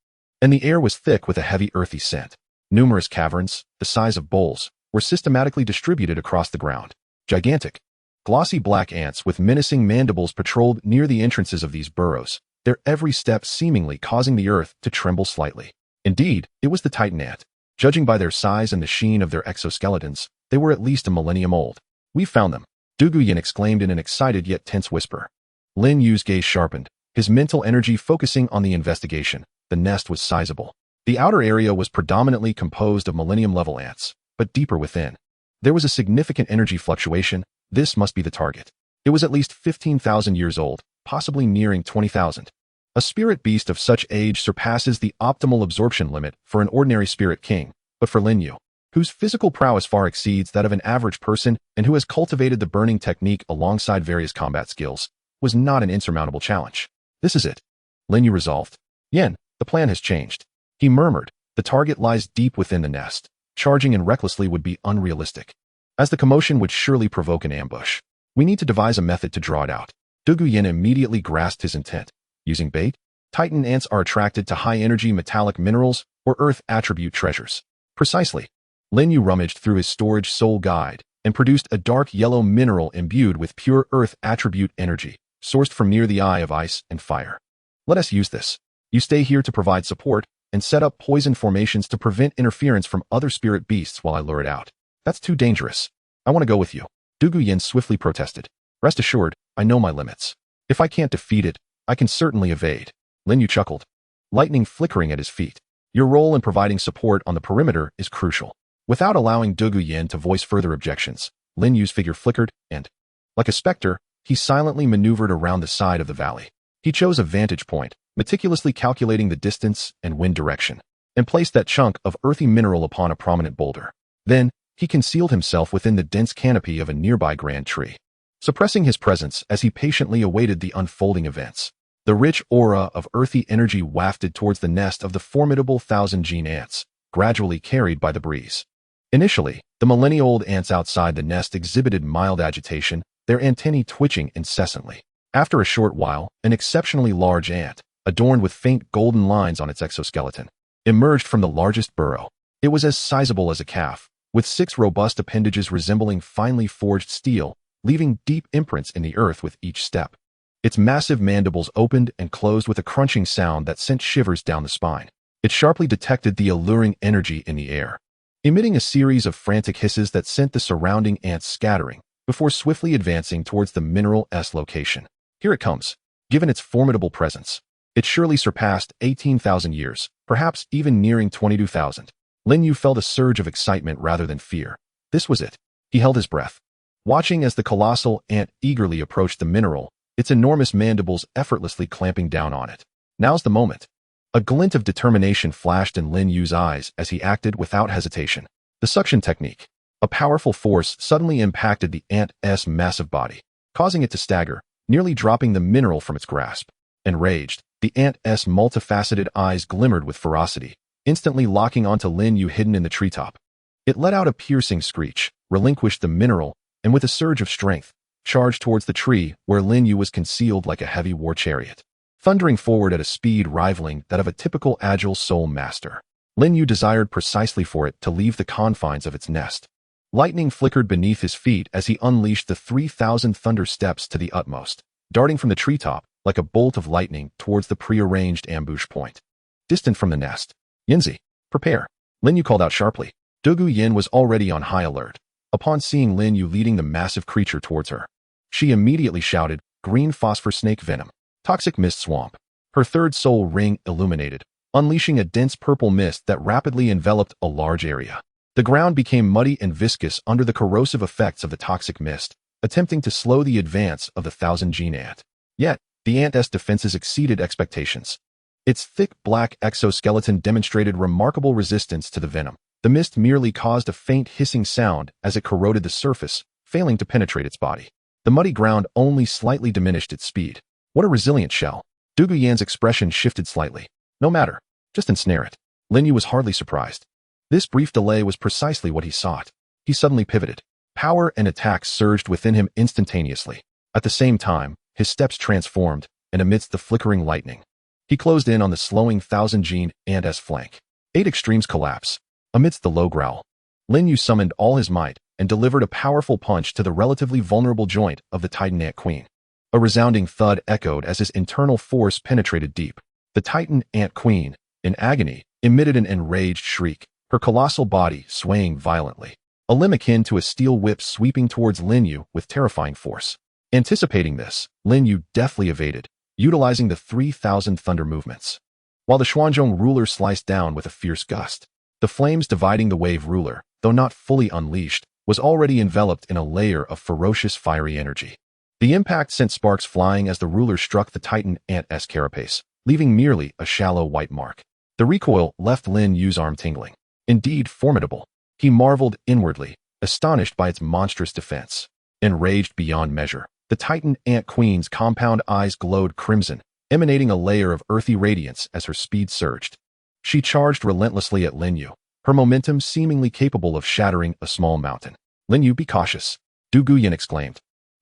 and the air was thick with a heavy earthy scent. Numerous caverns, the size of bowls, were systematically distributed across the ground. Gigantic, glossy black ants with menacing mandibles patrolled near the entrances of these burrows, their every step seemingly causing the earth to tremble slightly. Indeed, it was the Titan ant. Judging by their size and the sheen of their exoskeletons, they were at least a millennium old. "We've found them," Douluo Dalu exclaimed in an excited yet tense whisper. Lin Yu's gaze sharpened, his mental energy focusing on the investigation. The nest was sizable. The outer area was predominantly composed of millennium-level ants, but deeper within, there was a significant energy fluctuation. This must be the target. It was at least 15,000 years old, possibly nearing 20,000. A spirit beast of such age surpasses the optimal absorption limit for an ordinary spirit king, but for Lin Yu, whose physical prowess far exceeds that of an average person and who has cultivated the burning technique alongside various combat skills, was not an insurmountable challenge. "This is it," Lin Yu resolved. "Yen, the plan has changed," he murmured. "The target lies deep within the nest. Charging in recklessly would be unrealistic, as the commotion would surely provoke an ambush. We need to devise a method to draw it out." Douluo Dalu immediately grasped his intent. Using bait? Titan ants are attracted to high-energy metallic minerals or earth attribute treasures. Precisely. Lin Yu rummaged through his storage soul guide and produced a dark yellow mineral imbued with pure earth attribute energy, sourced from near the eye of ice and fire. "Let us use this. You stay here to provide support and set up poison formations to prevent interference from other spirit beasts while I lure it out." "That's too dangerous. I want to go with you," Douluo Dalu swiftly protested. "Rest assured, I know my limits. If I can't defeat it, I can certainly evade." Lin Yu chuckled, lightning flickering at his feet. "Your role in providing support on the perimeter is crucial." Without allowing Douluo Dalu to voice further objections, Lin Yu's figure flickered and, like a specter, he silently maneuvered around the side of the valley. He chose a vantage point, meticulously calculating the distance and wind direction, and placed that chunk of earthy mineral upon a prominent boulder. Then, he concealed himself within the dense canopy of a nearby grand tree, suppressing his presence as he patiently awaited the unfolding events. The rich aura of earthy energy wafted towards the nest of the formidable thousand-gene ants, gradually carried by the breeze. Initially, the millennia-old ants outside the nest exhibited mild agitation, their antennae twitching incessantly. After a short while, an exceptionally large ant, adorned with faint golden lines on its exoskeleton, emerged from the largest burrow. It was as sizable as a calf, with 6 robust appendages resembling finely forged steel, leaving deep imprints in the earth with each step. Its massive mandibles opened and closed with a crunching sound that sent shivers down the spine. It sharply detected the alluring energy in the air, emitting a series of frantic hisses that sent the surrounding ants scattering, before swiftly advancing towards the mineral-S location. "Here it comes." Given its formidable presence, it surely surpassed 18,000 years, perhaps even nearing 22,000. Lin Yu felt a surge of excitement rather than fear. This was it. He held his breath, watching as the colossal ant eagerly approached the mineral, its enormous mandibles effortlessly clamping down on it. "Now's the moment." A glint of determination flashed in Lin Yu's eyes as he acted without hesitation. The suction technique. A powerful force suddenly impacted the ant's massive body, causing it to stagger, nearly dropping the mineral from its grasp. Enraged, the ant's multifaceted eyes glimmered with ferocity, instantly locking onto Lin Yu hidden in the treetop. It let out a piercing screech, relinquished the mineral, and with a surge of strength, charged towards the tree where Lin Yu was concealed like a heavy war chariot, thundering forward at a speed rivaling that of a typical agile soul master. Lin Yu desired precisely for it to leave the confines of its nest. Lightning flickered beneath his feet as he unleashed the 3,000 thunder steps to the utmost, darting from the treetop like a bolt of lightning towards the prearranged ambush point. Distant from the nest, "Yinzi, prepare," Lin Yu called out sharply. Douluo Dalu was already on high alert. Upon seeing Lin Yu leading the massive creature towards her, she immediately shouted, "Green phosphor snake venom. Toxic mist swamp." Her third soul ring illuminated, unleashing a dense purple mist that rapidly enveloped a large area. The ground became muddy and viscous under the corrosive effects of the toxic mist, attempting to slow the advance of the 1,000-gene ant. Yet, the ant's defenses exceeded expectations. Its thick black exoskeleton demonstrated remarkable resistance to the venom. The mist merely caused a faint hissing sound as it corroded the surface, failing to penetrate its body. The muddy ground only slightly diminished its speed. What a resilient shell. Douluo Yan's expression shifted slightly. No matter. Just ensnare it. Lin Yu was hardly surprised. This brief delay was precisely what he sought. He suddenly pivoted. Power and attack surged within him instantaneously. At the same time, his steps transformed, and amidst the flickering lightning, he closed in on the slowing 1,000-gene ant's flank. 8 extremes collapse. Amidst the low growl, Lin Yu summoned all his might and delivered a powerful punch to the relatively vulnerable joint of the Titan Ant Queen. A resounding thud echoed as his internal force penetrated deep. The Titan Ant Queen, in agony, emitted an enraged shriek, her colossal body swaying violently. A limb akin to a steel whip sweeping towards Lin Yu with terrifying force. Anticipating this, Lin Yu deftly evaded, utilizing the 3,000 thunder movements. While the Xuanzhong ruler sliced down with a fierce gust, the flames dividing the wave ruler, though not fully unleashed, was already enveloped in a layer of ferocious fiery energy. The impact sent sparks flying as the ruler struck the Titan Ant's carapace, leaving merely a shallow white mark. The recoil left Lin Yu's arm tingling. Indeed formidable. He marveled inwardly, astonished by its monstrous defense. Enraged beyond measure, the Titan Ant Queen's compound eyes glowed crimson, emanating a layer of earthy radiance as her speed surged. She charged relentlessly at Lin Yu, her momentum seemingly capable of shattering a small mountain. Lin Yu, be cautious, Douluo Dalu exclaimed,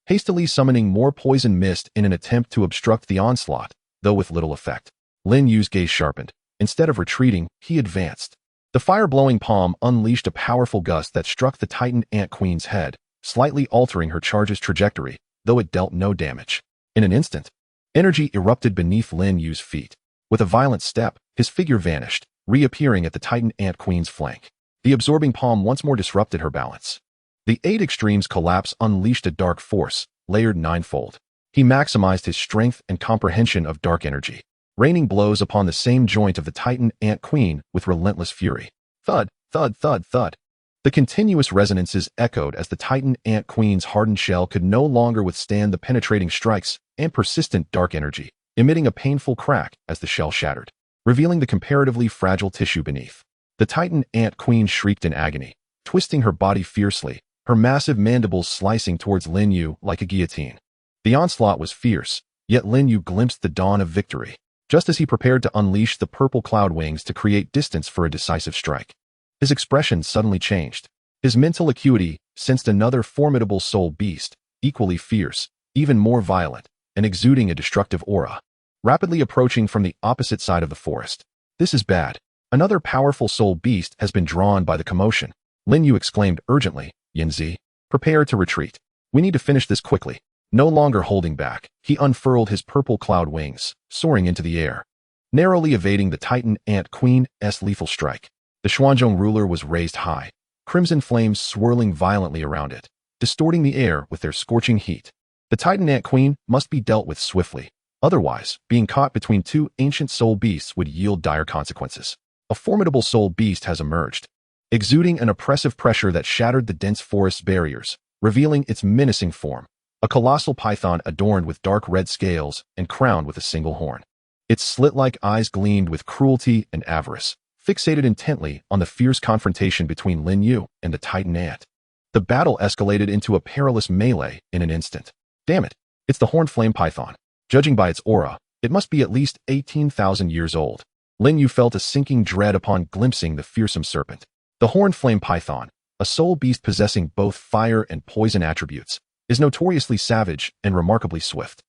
hastily summoning more poison mist in an attempt to obstruct the onslaught, though with little effect. Lin Yu's gaze sharpened. Instead of retreating, he advanced. The fire-blowing palm unleashed a powerful gust that struck the Titan Ant Queen's head, slightly altering her charge's trajectory, though it dealt no damage. In an instant, energy erupted beneath Lin Yu's feet. With a violent step, his figure vanished, reappearing at the Titan Ant Queen's flank. The absorbing palm once more disrupted her balance. The 8 extremes collapse unleashed a dark force, layered ninefold. He maximized his strength and comprehension of dark energy, raining blows upon the same joint of the Titan Ant Queen with relentless fury. Thud, thud, thud, thud. The continuous resonances echoed as the Titan Ant Queen's hardened shell could no longer withstand the penetrating strikes and persistent dark energy, emitting a painful crack as the shell shattered, revealing the comparatively fragile tissue beneath. The Titan Ant Queen shrieked in agony, twisting her body fiercely, her massive mandibles slicing towards Lin Yu like a guillotine. The onslaught was fierce, yet Lin Yu glimpsed the dawn of victory, just as he prepared to unleash the purple cloud wings to create distance for a decisive strike. His expression suddenly changed. His mental acuity sensed another formidable soul beast, equally fierce, even more violent, and exuding a destructive aura, rapidly approaching from the opposite side of the forest. This is bad. Another powerful soul beast has been drawn by the commotion. Lin Yu exclaimed urgently, Yanzi, prepare to retreat. We need to finish this quickly. No longer holding back, he unfurled his purple cloud wings, soaring into the air, narrowly evading the Titan Ant Queen's lethal strike. The Xuanzhong ruler was raised high, crimson flames swirling violently around it, distorting the air with their scorching heat. The Titan Ant Queen must be dealt with swiftly, otherwise, being caught between 2 ancient soul beasts would yield dire consequences. A formidable soul beast has emerged, exuding an oppressive pressure that shattered the dense forest's barriers, revealing its menacing form. A colossal python adorned with dark red scales and crowned with a single horn. Its slit-like eyes gleamed with cruelty and avarice, fixated intently on the fierce confrontation between Lin Yu and the Titan Ant. The battle escalated into a perilous melee in an instant. Damn it, it's the horned flame python. Judging by its aura, it must be at least 18,000 years old. Lin Yu felt a sinking dread upon glimpsing the fearsome serpent. The horned flame python, a soul beast possessing both fire and poison attributes, is notoriously savage and remarkably swift.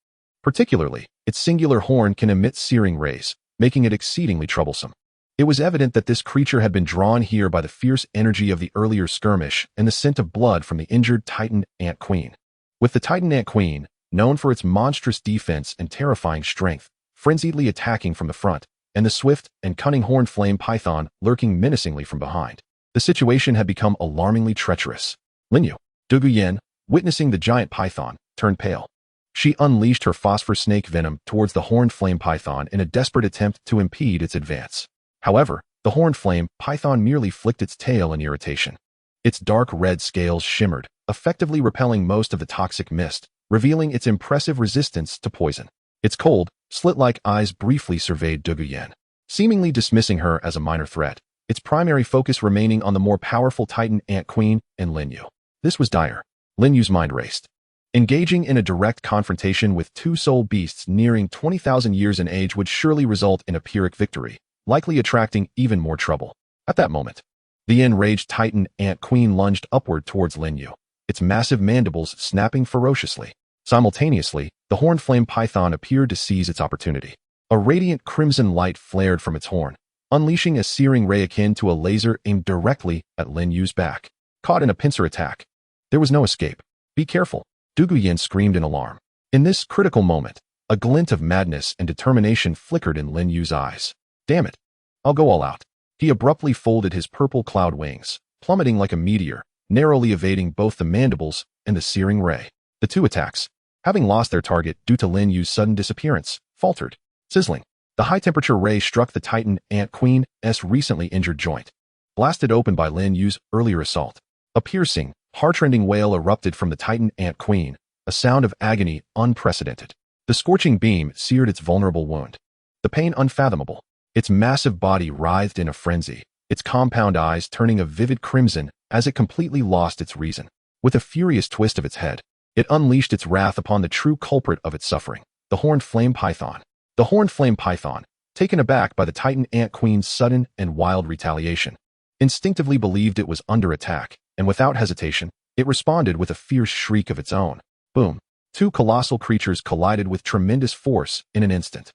Particularly, its singular horn can emit searing rays, making it exceedingly troublesome. It was evident that this creature had been drawn here by the fierce energy of the earlier skirmish and the scent of blood from the injured Titan Ant Queen. With the Titan Ant Queen, known for its monstrous defense and terrifying strength, frenziedly attacking from the front, and the swift and cunning horned flame python lurking menacingly from behind, the situation had become alarmingly treacherous. Lin Yu, Douluo Dalu, witnessing the giant python, turned pale. She unleashed her phosphor snake venom towards the horned flame python in a desperate attempt to impede its advance. However, The horned flame python merely flicked its tail in irritation. Its dark red scales shimmered, effectively repelling most of the toxic mist, revealing its impressive resistance to poison. Its cold, slit-like eyes briefly surveyed Douluo, seemingly dismissing her as a minor threat, its primary focus remaining on the more powerful Titan Ant Queen and Lin Yu. This was dire. Lin Yu's mind raced. Engaging in a direct confrontation with two soul beasts nearing 20,000 years in age would surely result in a Pyrrhic victory, likely attracting even more trouble. At that moment, the enraged Titan Ant Queen lunged upward towards Lin Yu, its massive mandibles snapping ferociously. Simultaneously, the horned flame python appeared to seize its opportunity. A radiant crimson light flared from its horn, unleashing a searing ray akin to a laser aimed directly at Lin Yu's back. Caught in a pincer attack, there was no escape. Be careful, Douluo screamed in alarm. In this critical moment, a glint of madness and determination flickered in Lin Yu's eyes. Damn it, I'll go all out. He abruptly folded his purple cloud wings, plummeting like a meteor, narrowly evading both the mandibles and the searing ray. The two attacks, having lost their target due to Lin Yu's sudden disappearance, faltered. Sizzling, the high-temperature ray struck the Titan Ant Queen's recently injured joint, blasted open by Lin Yu's earlier assault. A piercing, heart-rending wail erupted from the Titan Ant Queen, a sound of agony unprecedented. The scorching beam seared its vulnerable wound. The pain unfathomable. Its massive body writhed in a frenzy, its compound eyes turning a vivid crimson as it completely lost its reason. With a furious twist of its head, it unleashed its wrath upon the true culprit of its suffering, the horned flame python. The horned flame python, taken aback by the Titan Ant Queen's sudden and wild retaliation, instinctively believed it was under attack, and without hesitation, it responded with a fierce shriek of its own. Boom! Two colossal creatures collided with tremendous force in an instant.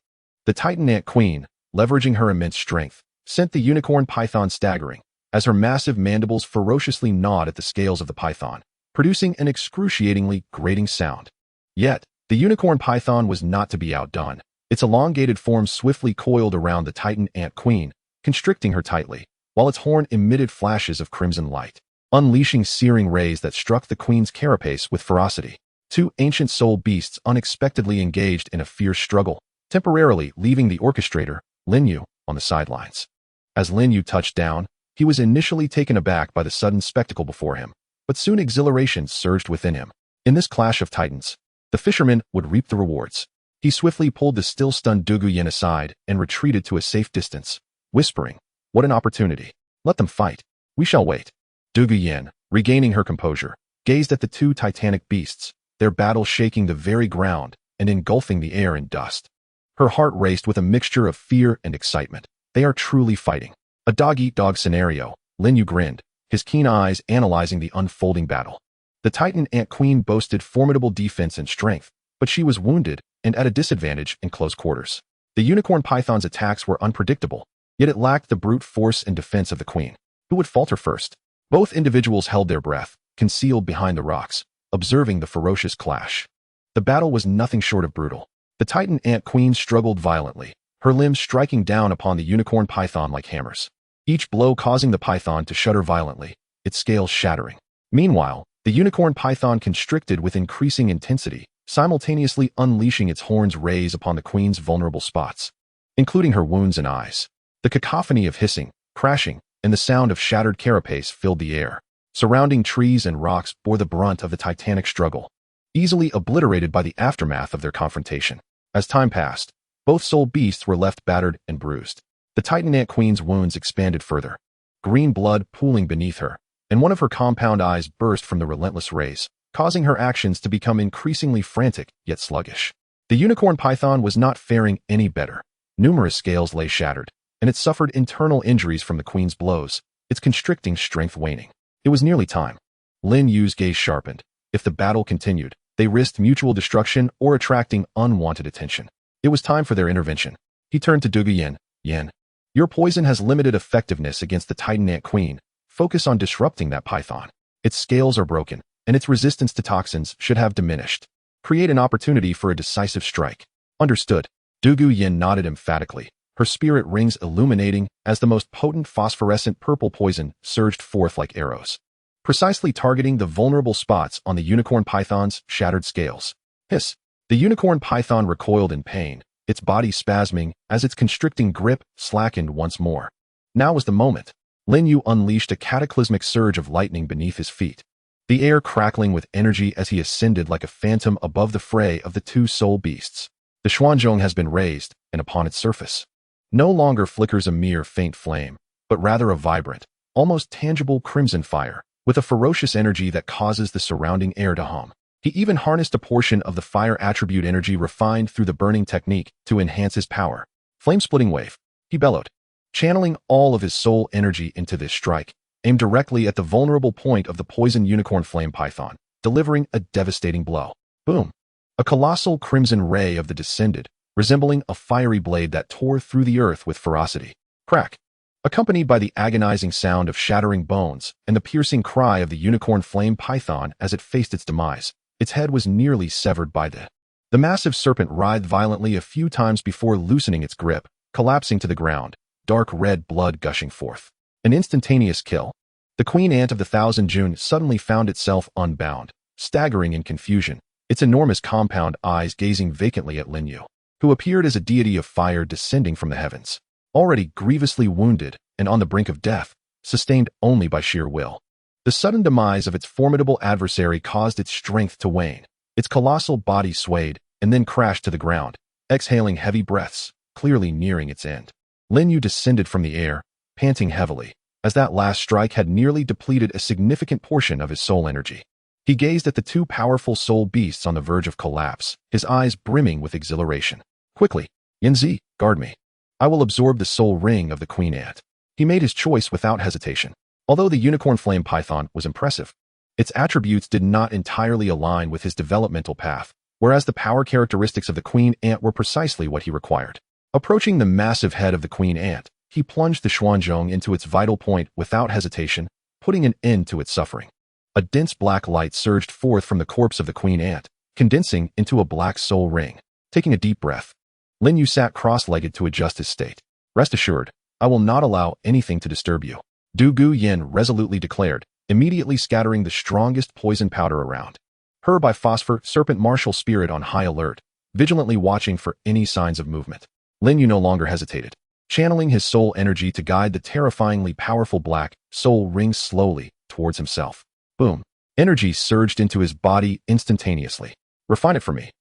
The Titan Ant Queen, leveraging her immense strength, sent the unicorn python staggering, as her massive mandibles ferociously gnawed at the scales of the python, producing an excruciatingly grating sound. Yet, the unicorn python was not to be outdone. Its elongated form swiftly coiled around the Titan Ant Queen, constricting her tightly, while its horn emitted flashes of crimson light, unleashing searing rays that struck the queen's carapace with ferocity. Two ancient soul beasts unexpectedly engaged in a fierce struggle, temporarily leaving the orchestrator, Lin Yu, on the sidelines. As Lin Yu touched down, he was initially taken aback by the sudden spectacle before him, but soon exhilaration surged within him. In this clash of titans, the fisherman would reap the rewards. He swiftly pulled the still-stunned Douluo aside and retreated to a safe distance, whispering, "What an opportunity. Let them fight. We shall wait." Douluo, regaining her composure, gazed at the two titanic beasts, their battle shaking the very ground and engulfing the air in dust. Her heart raced with a mixture of fear and excitement. They are truly fighting. A dog-eat-dog scenario, Lin Yu grinned, his keen eyes analyzing the unfolding battle. The Titan Ant Queen boasted formidable defense and strength, but she was wounded and at a disadvantage in close quarters. The unicorn python's attacks were unpredictable, yet it lacked the brute force and defense of the queen. Who would falter first? Both individuals held their breath, concealed behind the rocks, observing the ferocious clash. The battle was nothing short of brutal. The Titan Ant Queen struggled violently, her limbs striking down upon the unicorn python like hammers, each blow causing the python to shudder violently, its scales shattering. Meanwhile, the unicorn python constricted with increasing intensity, simultaneously unleashing its horns rays upon the queen's vulnerable spots, including her wounds and eyes. The cacophony of hissing, crashing, and the sound of shattered carapace filled the air. Surrounding trees and rocks bore the brunt of the titanic struggle, easily obliterated by the aftermath of their confrontation. As time passed, both soul beasts were left battered and bruised. The Titan Ant Queen's wounds expanded further, green blood pooling beneath her, and one of her compound eyes burst from the relentless rays, causing her actions to become increasingly frantic yet sluggish. The unicorn python was not faring any better. Numerous scales lay shattered, and it suffered internal injuries from the queen's blows, its constricting strength waning. It was nearly time. Lin Yu's gaze sharpened. If the battle continued, they risked mutual destruction or attracting unwanted attention. It was time for their intervention. He turned to Douluo. "Yen, your poison has limited effectiveness against the Titan Ant Queen. Focus on disrupting that python. Its scales are broken, and its resistance to toxins should have diminished. Create an opportunity for a decisive strike." "Understood." Douluo nodded emphatically, her spirit rings illuminating as the most potent phosphorescent purple poison surged forth like arrows, precisely targeting the vulnerable spots on the unicorn python's shattered scales. Hiss! The unicorn python recoiled in pain, its body spasming as its constricting grip slackened once more. Now was the moment. Lin Yu unleashed a cataclysmic surge of lightning beneath his feet, the air crackling with energy as he ascended like a phantom above the fray of the two soul beasts. The Xuanzhong has been raised, and upon its surface no longer flickers a mere faint flame, but rather a vibrant, almost tangible crimson fire, with a ferocious energy that causes the surrounding air to hum. He even harnessed a portion of the fire attribute energy refined through the burning technique to enhance his power. Flame-splitting wave, he bellowed, channeling all of his soul energy into this strike, aimed directly at the vulnerable point of the poison unicorn flame python, delivering a devastating blow. Boom! A colossal crimson ray of the descended, resembling a fiery blade that tore through the earth with ferocity. Crack! Accompanied by the agonizing sound of shattering bones and the piercing cry of the unicorn flame python as it faced its demise, its head was nearly severed by the massive serpent writhed violently a few times before loosening its grip, collapsing to the ground, dark red blood gushing forth. An instantaneous kill. The queen ant of the Thousand June suddenly found itself unbound, staggering in confusion, its enormous compound eyes gazing vacantly at Lin Yu, who appeared as a deity of fire descending from the heavens, already grievously wounded and on the brink of death, sustained only by sheer will. The sudden demise of its formidable adversary caused its strength to wane. Its colossal body swayed and then crashed to the ground, exhaling heavy breaths, clearly nearing its end. Lin Yu descended from the air, panting heavily, as that last strike had nearly depleted a significant portion of his soul energy. He gazed at the two powerful soul beasts on the verge of collapse, his eyes brimming with exhilaration. Quickly, Yanzi, guard me. I will absorb the soul ring of the queen ant. He made his choice without hesitation. Although the unicorn flame python was impressive, its attributes did not entirely align with his developmental path, whereas the power characteristics of the queen ant were precisely what he required. Approaching the massive head of the queen ant, he plunged the Xuanzhong into its vital point without hesitation, putting an end to its suffering. A dense black light surged forth from the corpse of the queen ant, condensing into a black soul ring. Taking a deep breath, Lin Yu sat cross-legged to adjust his state. Rest assured, I will not allow anything to disturb you, Du Gu Yin resolutely declared, immediately scattering the strongest poison powder around. Her by phosphor serpent martial spirit on high alert, vigilantly watching for any signs of movement. Lin Yu no longer hesitated, channeling his soul energy to guide the terrifyingly powerful black soul ring slowly towards himself. Boom. Energy surged into his body instantaneously. Refine it for me.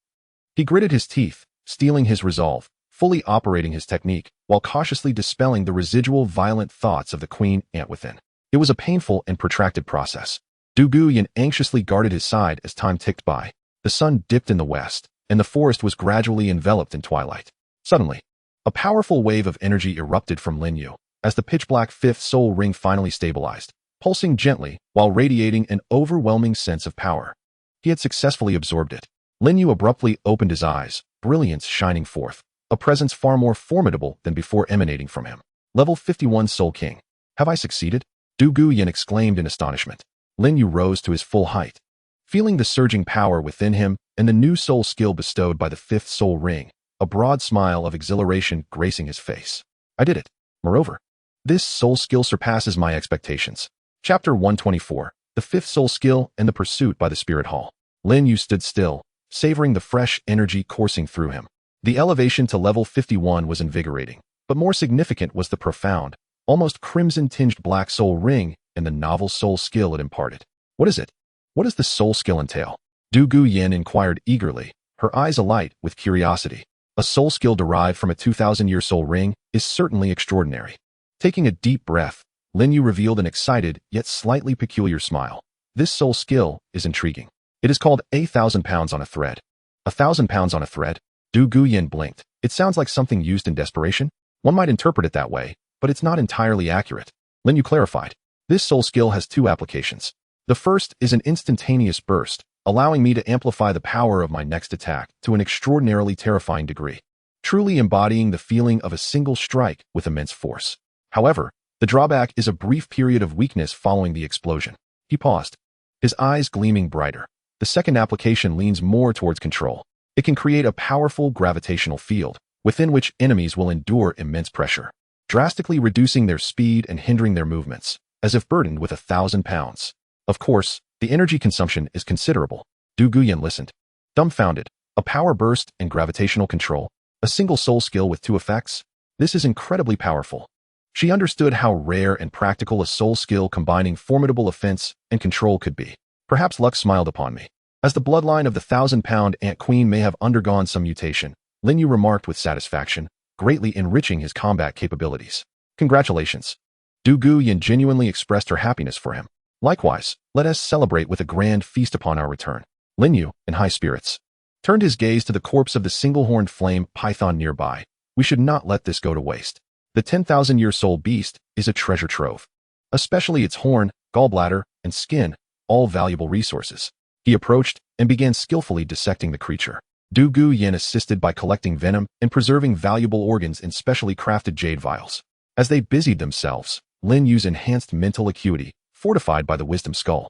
He gritted his teeth, steeling his resolve, fully operating his technique, while cautiously dispelling the residual violent thoughts of the queen ant within. It was a painful and protracted process. Du Guyan anxiously guarded his side as time ticked by. The sun dipped in the west, and the forest was gradually enveloped in twilight. Suddenly, a powerful wave of energy erupted from Lin Yu, as the pitch-black fifth soul ring finally stabilized, pulsing gently while radiating an overwhelming sense of power. He had successfully absorbed it. Lin Yu abruptly opened his eyes, brilliance shining forth, a presence far more formidable than before emanating from him. Level 51 Soul King. Have I succeeded? Du Guyan exclaimed in astonishment. Lin Yu rose to his full height. Feeling the surging power within him and the new soul skill bestowed by the fifth soul ring, a broad smile of exhilaration gracing his face. I did it. Moreover, this soul skill surpasses my expectations. Chapter 124, The Fifth Soul Skill and the Pursuit by the Spirit Hall. Lin Yu stood still, savoring the fresh energy coursing through him. The elevation to level 51 was invigorating, but more significant was the profound, almost crimson-tinged black soul ring and the novel soul skill it imparted. What is it? What does the soul skill entail? Du Guyan inquired eagerly, her eyes alight with curiosity. A soul skill derived from a 2,000-year soul ring is certainly extraordinary. Taking a deep breath, Lin Yu revealed an excited yet slightly peculiar smile. This soul skill is intriguing. It is called 1,000 pounds on a thread. 1,000 pounds on a thread? Du Guyan blinked. It sounds like something used in desperation. One might interpret it that way, but it's not entirely accurate. Lin Yu clarified. This soul skill has two applications. The first is an instantaneous burst, allowing me to amplify the power of my next attack to an extraordinarily terrifying degree, truly embodying the feeling of a single strike with immense force. However, the drawback is a brief period of weakness following the explosion. He paused, his eyes gleaming brighter. The second application leans more towards control. It can create a powerful gravitational field, within which enemies will endure immense pressure, drastically reducing their speed and hindering their movements, as if burdened with 1,000 pounds. Of course, the energy consumption is considerable. Du Guyan listened, dumbfounded. A power burst and gravitational control, a single soul skill with two effects? This is incredibly powerful. She understood how rare and practical a soul skill combining formidable offense and control could be. Perhaps luck smiled upon me. As the bloodline of the 1,000-pound Ant Queen may have undergone some mutation, Lin Yu remarked with satisfaction, greatly enriching his combat capabilities. Congratulations. Du Guyan genuinely expressed her happiness for him. Likewise, let us celebrate with a grand feast upon our return. Lin Yu, in high spirits, turned his gaze to the corpse of the single-horned flame python nearby. We should not let this go to waste. The 10,000-year soul beast is a treasure trove. Especially its horn, gallbladder, and skin, all valuable resources. He approached and began skillfully dissecting the creature. Du Guyan assisted by collecting venom and preserving valuable organs in specially crafted jade vials. As they busied themselves, Lin Yu's enhanced mental acuity, fortified by the wisdom skull,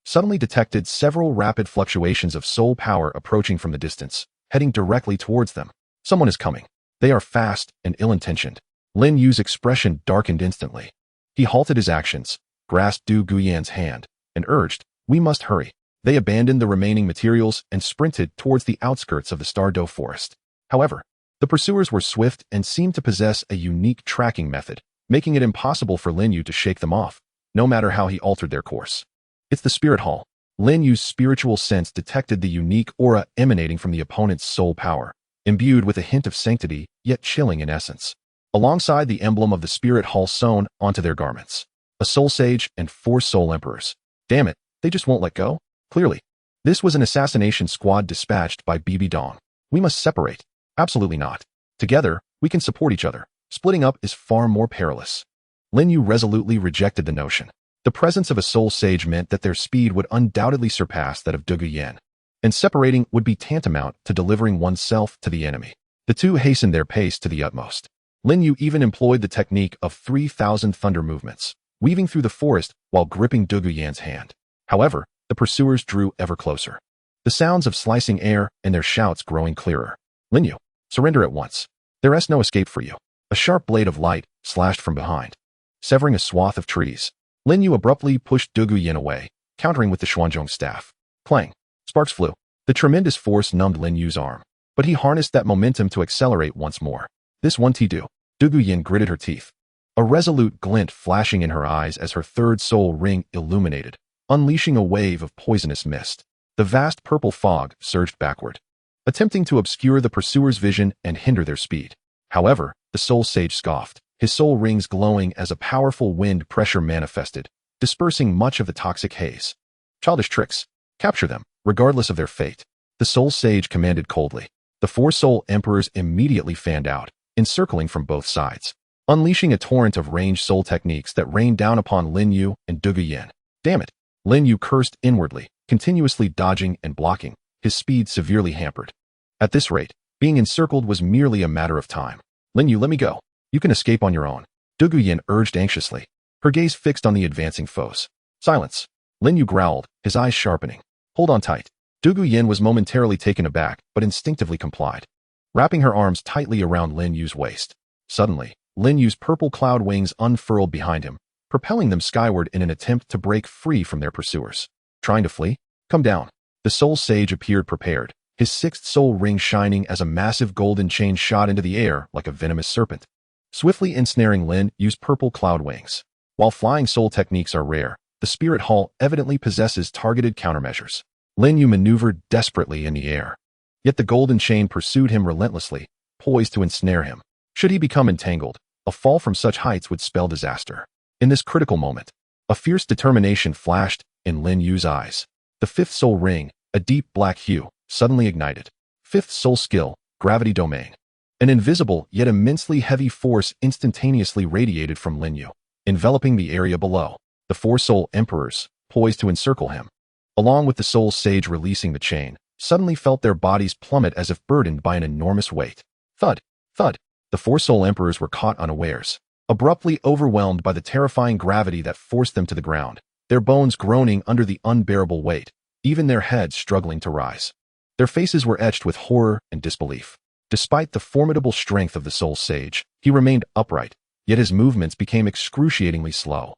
suddenly detected several rapid fluctuations of soul power approaching from the distance, heading directly towards them. Someone is coming. They are fast and ill-intentioned. Lin Yu's expression darkened instantly. He halted his actions, grasped Du Guyan's hand, and urged, "We must hurry." They abandoned the remaining materials and sprinted towards the outskirts of the Stardow forest. However, the pursuers were swift and seemed to possess a unique tracking method, making it impossible for Lin Yu to shake them off, no matter how he altered their course. It's the Spirit Hall. Lin Yu's spiritual sense detected the unique aura emanating from the opponent's soul power, imbued with a hint of sanctity, yet chilling in essence. Alongside the emblem of the Spirit Hall sewn onto their garments, a soul sage and 4 soul emperors. Damn it, they just won't let go? Clearly, this was an assassination squad dispatched by BB Dong. We must separate. Absolutely not. Together, we can support each other. Splitting up is far more perilous. Lin Yu resolutely rejected the notion. The presence of a soul sage meant that their speed would undoubtedly surpass that of Du Guyan, and separating would be tantamount to delivering oneself to the enemy. The two hastened their pace to the utmost. Lin Yu even employed the technique of 3,000 thunder movements, weaving through the forest while gripping Du Guyan's hand. However, the pursuers drew ever closer, the sounds of slicing air and their shouts growing clearer. Lin Yu, surrender at once. There is no escape for you. A sharp blade of light slashed from behind, severing a swath of trees. Lin Yu abruptly pushed Du Guyan away, countering with the Xuanzhong staff. Clang. Sparks flew. The tremendous force numbed Lin Yu's arm, but he harnessed that momentum to accelerate once more. This won't do. Du Guyan gritted her teeth, a resolute glint flashing in her eyes as her third soul ring illuminated, unleashing a wave of poisonous mist. The vast purple fog surged backward, attempting to obscure the pursuers' vision and hinder their speed. However, the soul sage scoffed, his soul rings glowing as a powerful wind pressure manifested, dispersing much of the toxic haze. Childish tricks. Capture them, regardless of their fate. The soul sage commanded coldly. The 4 soul emperors immediately fanned out, encircling from both sides, unleashing a torrent of ranged soul techniques that rained down upon Lin Yu and Du Guyan. Damn it! Lin Yu cursed inwardly, continuously dodging and blocking, his speed severely hampered. At this rate, being encircled was merely a matter of time. Lin Yu, let me go. You can escape on your own. Du Guyan urged anxiously, her gaze fixed on the advancing foes. Silence. Lin Yu growled, his eyes sharpening. Hold on tight. Du Guyan was momentarily taken aback, but instinctively complied, wrapping her arms tightly around Lin Yu's waist. Suddenly, Lin Yu's purple cloud wings unfurled behind him, propelling them skyward in an attempt to break free from their pursuers. Trying to flee? Come down. The soul sage appeared prepared, his 6th soul ring shining as a massive golden chain shot into the air like a venomous serpent, swiftly ensnaring Lin Yu's purple cloud wings. While flying soul techniques are rare, the Spirit Hall evidently possesses targeted countermeasures. Lin Yu maneuvered desperately in the air, yet the golden chain pursued him relentlessly, poised to ensnare him. Should he become entangled, a fall from such heights would spell disaster. In this critical moment, a fierce determination flashed in Lin Yu's eyes. The 5th soul ring, a deep black hue, suddenly ignited. 5th soul skill, gravity domain. An invisible yet immensely heavy force instantaneously radiated from Lin Yu, enveloping the area below. The 4 soul emperors, poised to encircle him, along with the soul sage releasing the chain, suddenly felt their bodies plummet as if burdened by an enormous weight. Thud, thud. The 4 soul emperors were caught unawares, abruptly overwhelmed by the terrifying gravity that forced them to the ground, their bones groaning under the unbearable weight, even their heads struggling to rise. Their faces were etched with horror and disbelief. Despite the formidable strength of the soul sage, he remained upright, yet his movements became excruciatingly slow.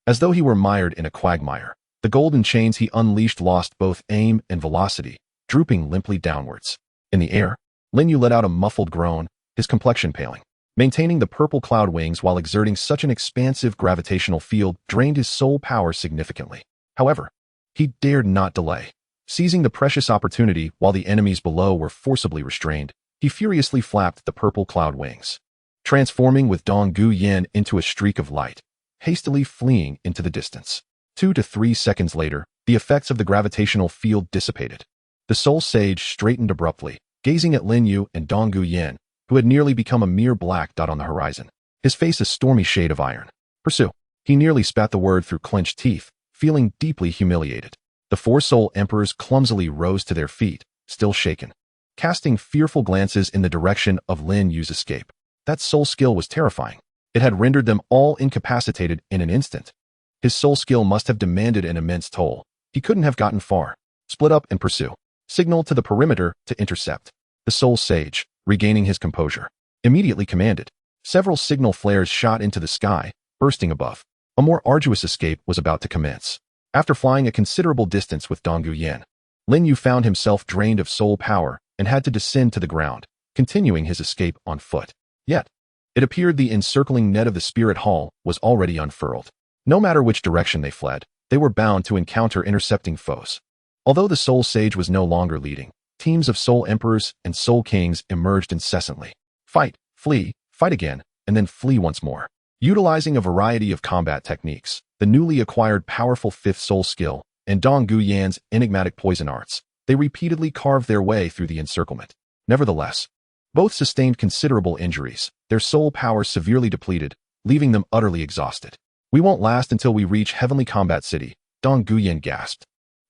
As though he were mired in a quagmire, the golden chains he unleashed lost both aim and velocity, drooping limply downwards. In the air, Lin Yu let out a muffled groan, his complexion paling. Maintaining the purple cloud wings while exerting such an expansive gravitational field drained his soul power significantly. However, he dared not delay. Seizing the precious opportunity while the enemies below were forcibly restrained, he furiously flapped the purple cloud wings, transforming with Dong Guyan into a streak of light, hastily fleeing into the distance. 2 to 3 seconds later, the effects of the gravitational field dissipated. The soul sage straightened abruptly, gazing at Lin Yu and Dong Guyan, who had nearly become a mere black dot on the horizon, his face a stormy shade of iron. Pursue. He nearly spat the word through clenched teeth, feeling deeply humiliated. The 4 soul emperors clumsily rose to their feet, still shaken, casting fearful glances in the direction of Lin Yu's escape. That soul skill was terrifying. It had rendered them all incapacitated in an instant. His soul skill must have demanded an immense toll. He couldn't have gotten far. Split up and pursue. Signal to the perimeter to intercept. The soul sage, regaining his composure, immediately commanded. Several signal flares shot into the sky, bursting above. A more arduous escape was about to commence. After flying a considerable distance with Dong Guyan, Lin Yu found himself drained of soul power and had to descend to the ground, continuing his escape on foot. Yet, it appeared the encircling net of the spirit hall was already unfurled. No matter which direction they fled, they were bound to encounter intercepting foes. Although the soul sage was no longer leading, teams of soul emperors and soul kings emerged incessantly. Fight, flee, fight again, and then flee once more. Utilizing a variety of combat techniques, the newly acquired powerful 5th soul skill, and Dong Guyan's enigmatic poison arts, they repeatedly carved their way through the encirclement. Nevertheless, both sustained considerable injuries, their soul power severely depleted, leaving them utterly exhausted. We won't last until we reach Heavenly Combat City, Dong Guyan gasped,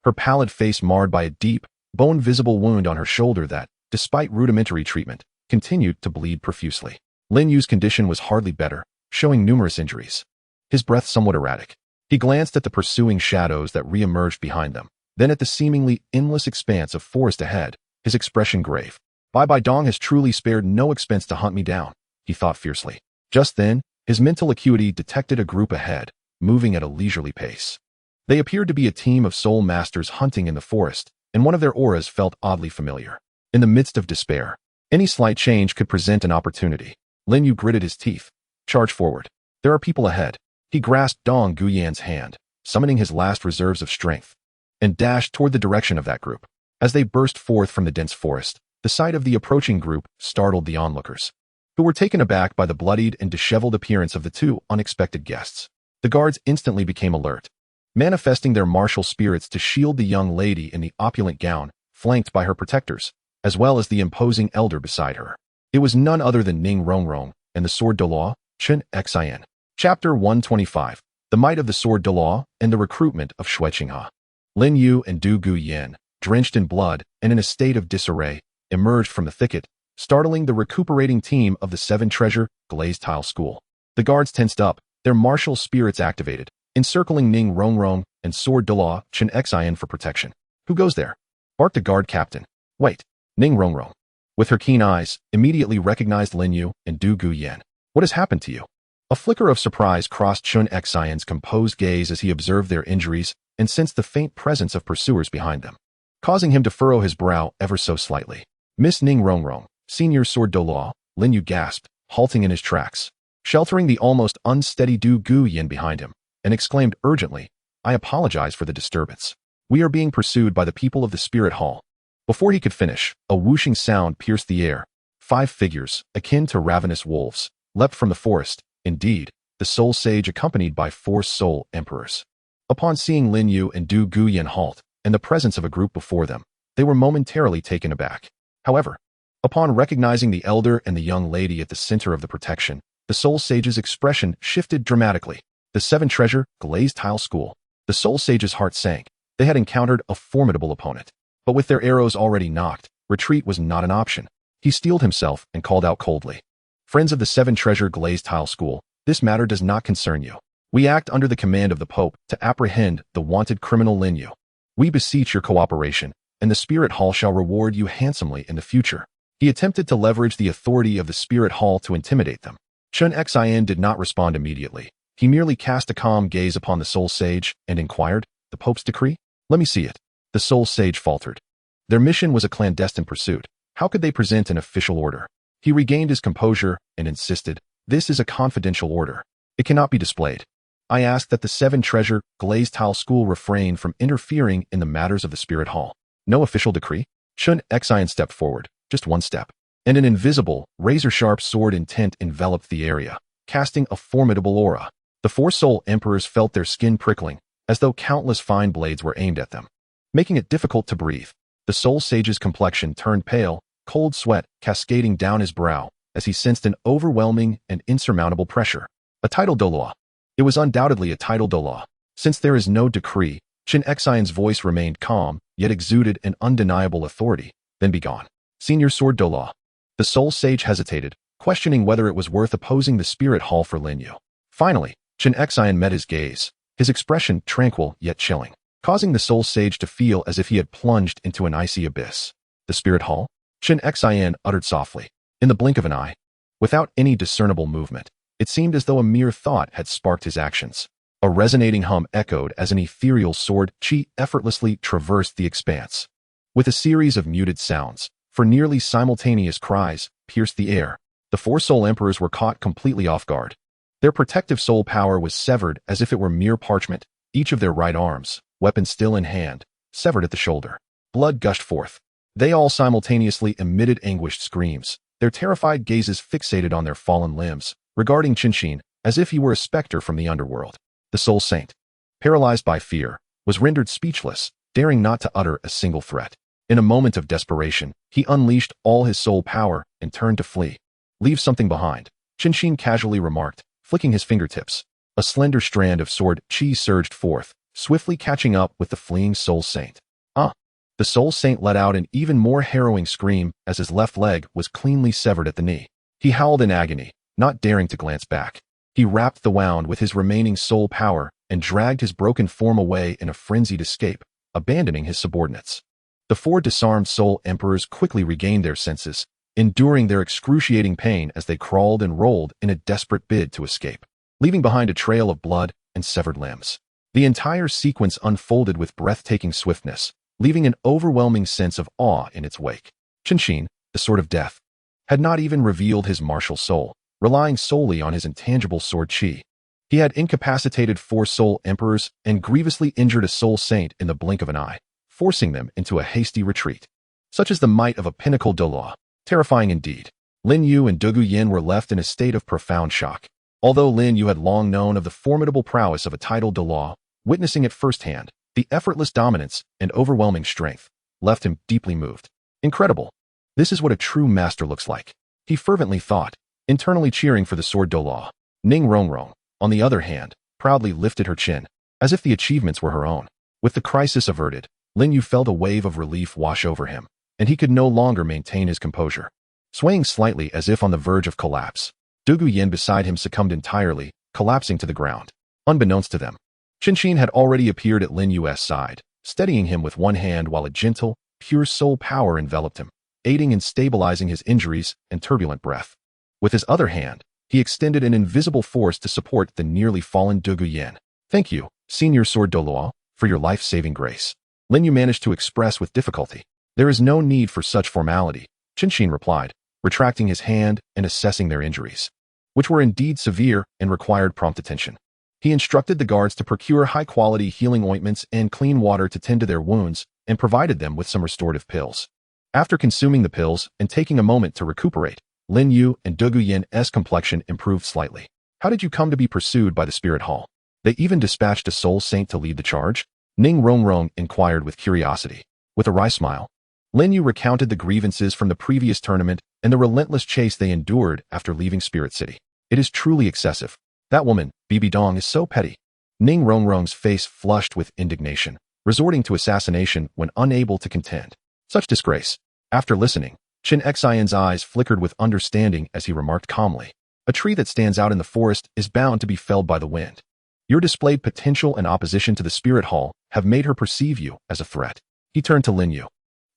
her pallid face marred by a deep, bone-visible wound on her shoulder that, despite rudimentary treatment, continued to bleed profusely. Lin Yu's condition was hardly better, showing numerous injuries. His breath somewhat erratic. He glanced at the pursuing shadows that re-emerged behind them, then at the seemingly endless expanse of forest ahead, his expression grave. Bye-bye, Dong has truly spared no expense to hunt me down, he thought fiercely. Just then, his mental acuity detected a group ahead, moving at a leisurely pace. They appeared to be a team of soul masters hunting in the forest, and one of their auras felt oddly familiar. In the midst of despair, any slight change could present an opportunity. Lin Yu gritted his teeth. Charge forward. There are people ahead. He grasped Dong Guyan's hand, summoning his last reserves of strength, and dashed toward the direction of that group. As they burst forth from the dense forest, the sight of the approaching group startled the onlookers, who were taken aback by the bloodied and disheveled appearance of the 2 unexpected guests. The guards instantly became alert, manifesting their martial spirits to shield the young lady in the opulent gown, flanked by her protectors, as well as the imposing elder beside her. It was none other than Ning Rongrong and the sword Douluo, Chen Xin. Chapter 125. The Might of the Sword Douluo and the Recruitment of Shuiqinghe. Lin Yu and Du Guyan, drenched in blood and in a state of disarray, emerged from the thicket, startling the recuperating team of the 7 Treasure Glazed Tile School. The guards tensed up, their martial spirits activated, encircling Ning Rongrong and sword Douluo Chen Xin for protection. Who goes there? Barked a guard captain. Wait. Ning Rongrong, with her keen eyes, immediately recognized Lin Yu and Du Guyan. What has happened to you? A flicker of surprise crossed Chen Xion's composed gaze as he observed their injuries and sensed the faint presence of pursuers behind them, causing him to furrow his brow ever so slightly. Miss Ning Rongrong, Senior Sword Douluo, Lin Yu gasped, halting in his tracks, sheltering the almost unsteady Du Guyan behind him, and exclaimed urgently, I apologize for the disturbance. We are being pursued by the people of the Spirit Hall. Before he could finish, a whooshing sound pierced the air. 5 figures, akin to ravenous wolves, leapt from the forest. Indeed, the soul sage accompanied by 4 soul emperors. Upon seeing Lin Yu and Du Guyan halt, and the presence of a group before them, they were momentarily taken aback. However, upon recognizing the elder and the young lady at the center of the protection, the soul sage's expression shifted dramatically. The 7 Treasure Glazed Tile School. The soul sage's heart sank. They had encountered a formidable opponent. But with their arrows already knocked, retreat was not an option. He steeled himself and called out coldly. Friends of the 7 Treasure Glazed Tile School, this matter does not concern you. We act under the command of the Pope to apprehend the wanted criminal Lin Yu. We beseech your cooperation, and the Spirit Hall shall reward you handsomely in the future. He attempted to leverage the authority of the Spirit Hall to intimidate them. Chen Xin did not respond immediately. He merely cast a calm gaze upon the soul sage and inquired, the Pope's decree? Let me see it. The soul sage faltered. Their mission was a clandestine pursuit. How could they present an official order? He regained his composure and insisted, "This is a confidential order. It cannot be displayed. I ask that the 7 treasure glazed tile school refrain from interfering in the matters of the spirit hall. No official decree?" Chun Xian stepped forward, just one step, and an invisible, razor-sharp sword intent enveloped the area, casting a formidable aura. The 4 soul emperors felt their skin prickling, as though countless fine blades were aimed at them, making it difficult to breathe. The soul sage's complexion turned pale, cold sweat cascading down his brow as he sensed an overwhelming and insurmountable pressure. A tidal Douluo. It was undoubtedly a tidal Douluo. Since there is no decree, Chun Xian's voice remained calm, yet exuded an undeniable authority. Then be gone. Senior Sword Douluo. The soul sage hesitated, questioning whether it was worth opposing the spirit hall for Lin Yu. Finally, Chun Xian met his gaze, his expression tranquil yet chilling, causing the soul sage to feel as if he had plunged into an icy abyss. The spirit hall? Chun Xian uttered softly, in the blink of an eye. Without any discernible movement, it seemed as though a mere thought had sparked his actions. A resonating hum echoed as an ethereal sword chi effortlessly traversed the expanse. With a series of muted sounds, for nearly simultaneous cries, pierced the air. The 4 soul emperors were caught completely off guard. Their protective soul power was severed as if it were mere parchment, each of their right arms, weapon still in hand, severed at the shoulder. Blood gushed forth. They all simultaneously emitted anguished screams, their terrified gazes fixated on their fallen limbs, regarding Qinshin as if he were a specter from the underworld. The soul saint, paralyzed by fear, was rendered speechless, daring not to utter a single threat. In a moment of desperation, he unleashed all his soul power and turned to flee. "Leave something behind," Qinshin casually remarked, flicking his fingertips. A slender strand of sword chi surged forth, swiftly catching up with the fleeing soul saint. "Ah!" The soul saint let out an even more harrowing scream as his left leg was cleanly severed at the knee. He howled in agony, not daring to glance back. He wrapped the wound with his remaining soul power and dragged his broken form away in a frenzied escape, abandoning his subordinates. The 4 disarmed soul emperors quickly regained their senses, enduring their excruciating pain as they crawled and rolled in a desperate bid to escape, leaving behind a trail of blood and severed limbs. The entire sequence unfolded with breathtaking swiftness, leaving an overwhelming sense of awe in its wake. Qinshin, the Sword of Death, had not even revealed his martial soul, relying solely on his intangible sword chi. He had incapacitated 4 soul emperors and grievously injured a soul saint in the blink of an eye, forcing them into a hasty retreat. Such is the might of a pinnacle Douluo. Terrifying indeed. Lin Yu and Dugu Yin were left in a state of profound shock. Although Lin Yu had long known of the formidable prowess of a tidal Douluo, witnessing it firsthand, the effortless dominance and overwhelming strength left him deeply moved. Incredible. This is what a true master looks like, he fervently thought, internally cheering for the sword Douluo. Ning Rongrong, on the other hand, proudly lifted her chin, as if the achievements were her own. With the crisis averted, Lin Yu felt a wave of relief wash over him, and he could no longer maintain his composure. Swaying slightly as if on the verge of collapse, Dugu Yin beside him succumbed entirely, collapsing to the ground. Unbeknownst to them, Qinshin had already appeared at Lin Yu's side, steadying him with one hand while a gentle, pure soul power enveloped him, aiding in stabilizing his injuries and turbulent breath. With his other hand, he extended an invisible force to support the nearly fallen Dugu Yin. "Thank you, Senior Sword Douluo, for your life-saving grace," Lin Yu managed to express with difficulty. "There is no need for such formality," Qinshin replied, retracting his hand and assessing their injuries, which were indeed severe and required prompt attention. He instructed the guards to procure high-quality healing ointments and clean water to tend to their wounds and provided them with some restorative pills. After consuming the pills and taking a moment to recuperate, Lin Yu and Dugu Yin's complexion improved slightly. "How did you come to be pursued by the Spirit Hall? They even dispatched a soul saint to lead the charge?" Ning Rongrong inquired with curiosity. With a wry smile, Lin Yu recounted the grievances from the previous tournament and the relentless chase they endured after leaving Spirit City. "It is truly excessive. That woman, Bibi Dong, is so petty." Ning Rongrong's face flushed with indignation, resorting to assassination when unable to contend. Such disgrace. After listening, Chun Xian's eyes flickered with understanding as he remarked calmly, "A tree that stands out in the forest is bound to be felled by the wind. Your displayed potential and opposition to the Spirit Hall have made her perceive you as a threat." He turned to Lin Yu,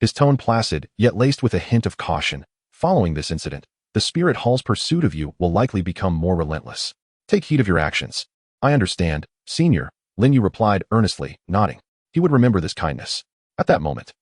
his tone placid yet laced with a hint of caution. "Following this incident, the Spirit Hall's pursuit of you will likely become more relentless. Take heed of your actions." "I understand, Senior," Lin Yu replied earnestly, nodding. He would remember this kindness. At that moment,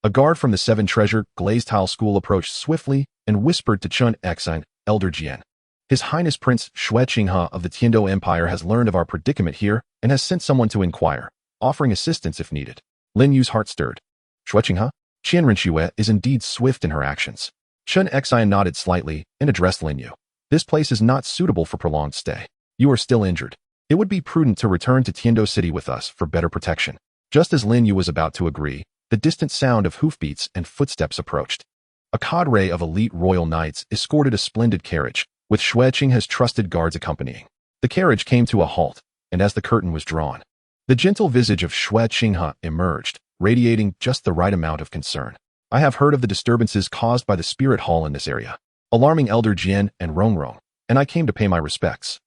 A guard from the Seven Treasure Glazed Tile School approached swiftly and whispered to Chun Exine, Elder Jian. His Highness Prince Xue Qinghe of the Tiando Empire has learned of our predicament here and has sent someone to inquire, offering assistance if needed. Lin Yu's heart stirred. Xue Qinghe? Qianren Xue is indeed swift in her actions. Chun Exine nodded slightly and addressed Lin Yu. This place is not suitable for prolonged stay. You are still injured. It would be prudent to return to Tiando City with us for better protection. Just as Lin Yu was about to agree, the distant sound of hoofbeats and footsteps approached. A cadre of elite royal knights escorted a splendid carriage, with Xue Qinghe's trusted guards accompanying. The carriage came to a halt, and as the curtain was drawn, the gentle visage of Xue Qinghe emerged, radiating just the right amount of concern. I have heard of the disturbances caused by the spirit hall in this area, alarming Elder Jian and Rongrong, and I came to pay my respects.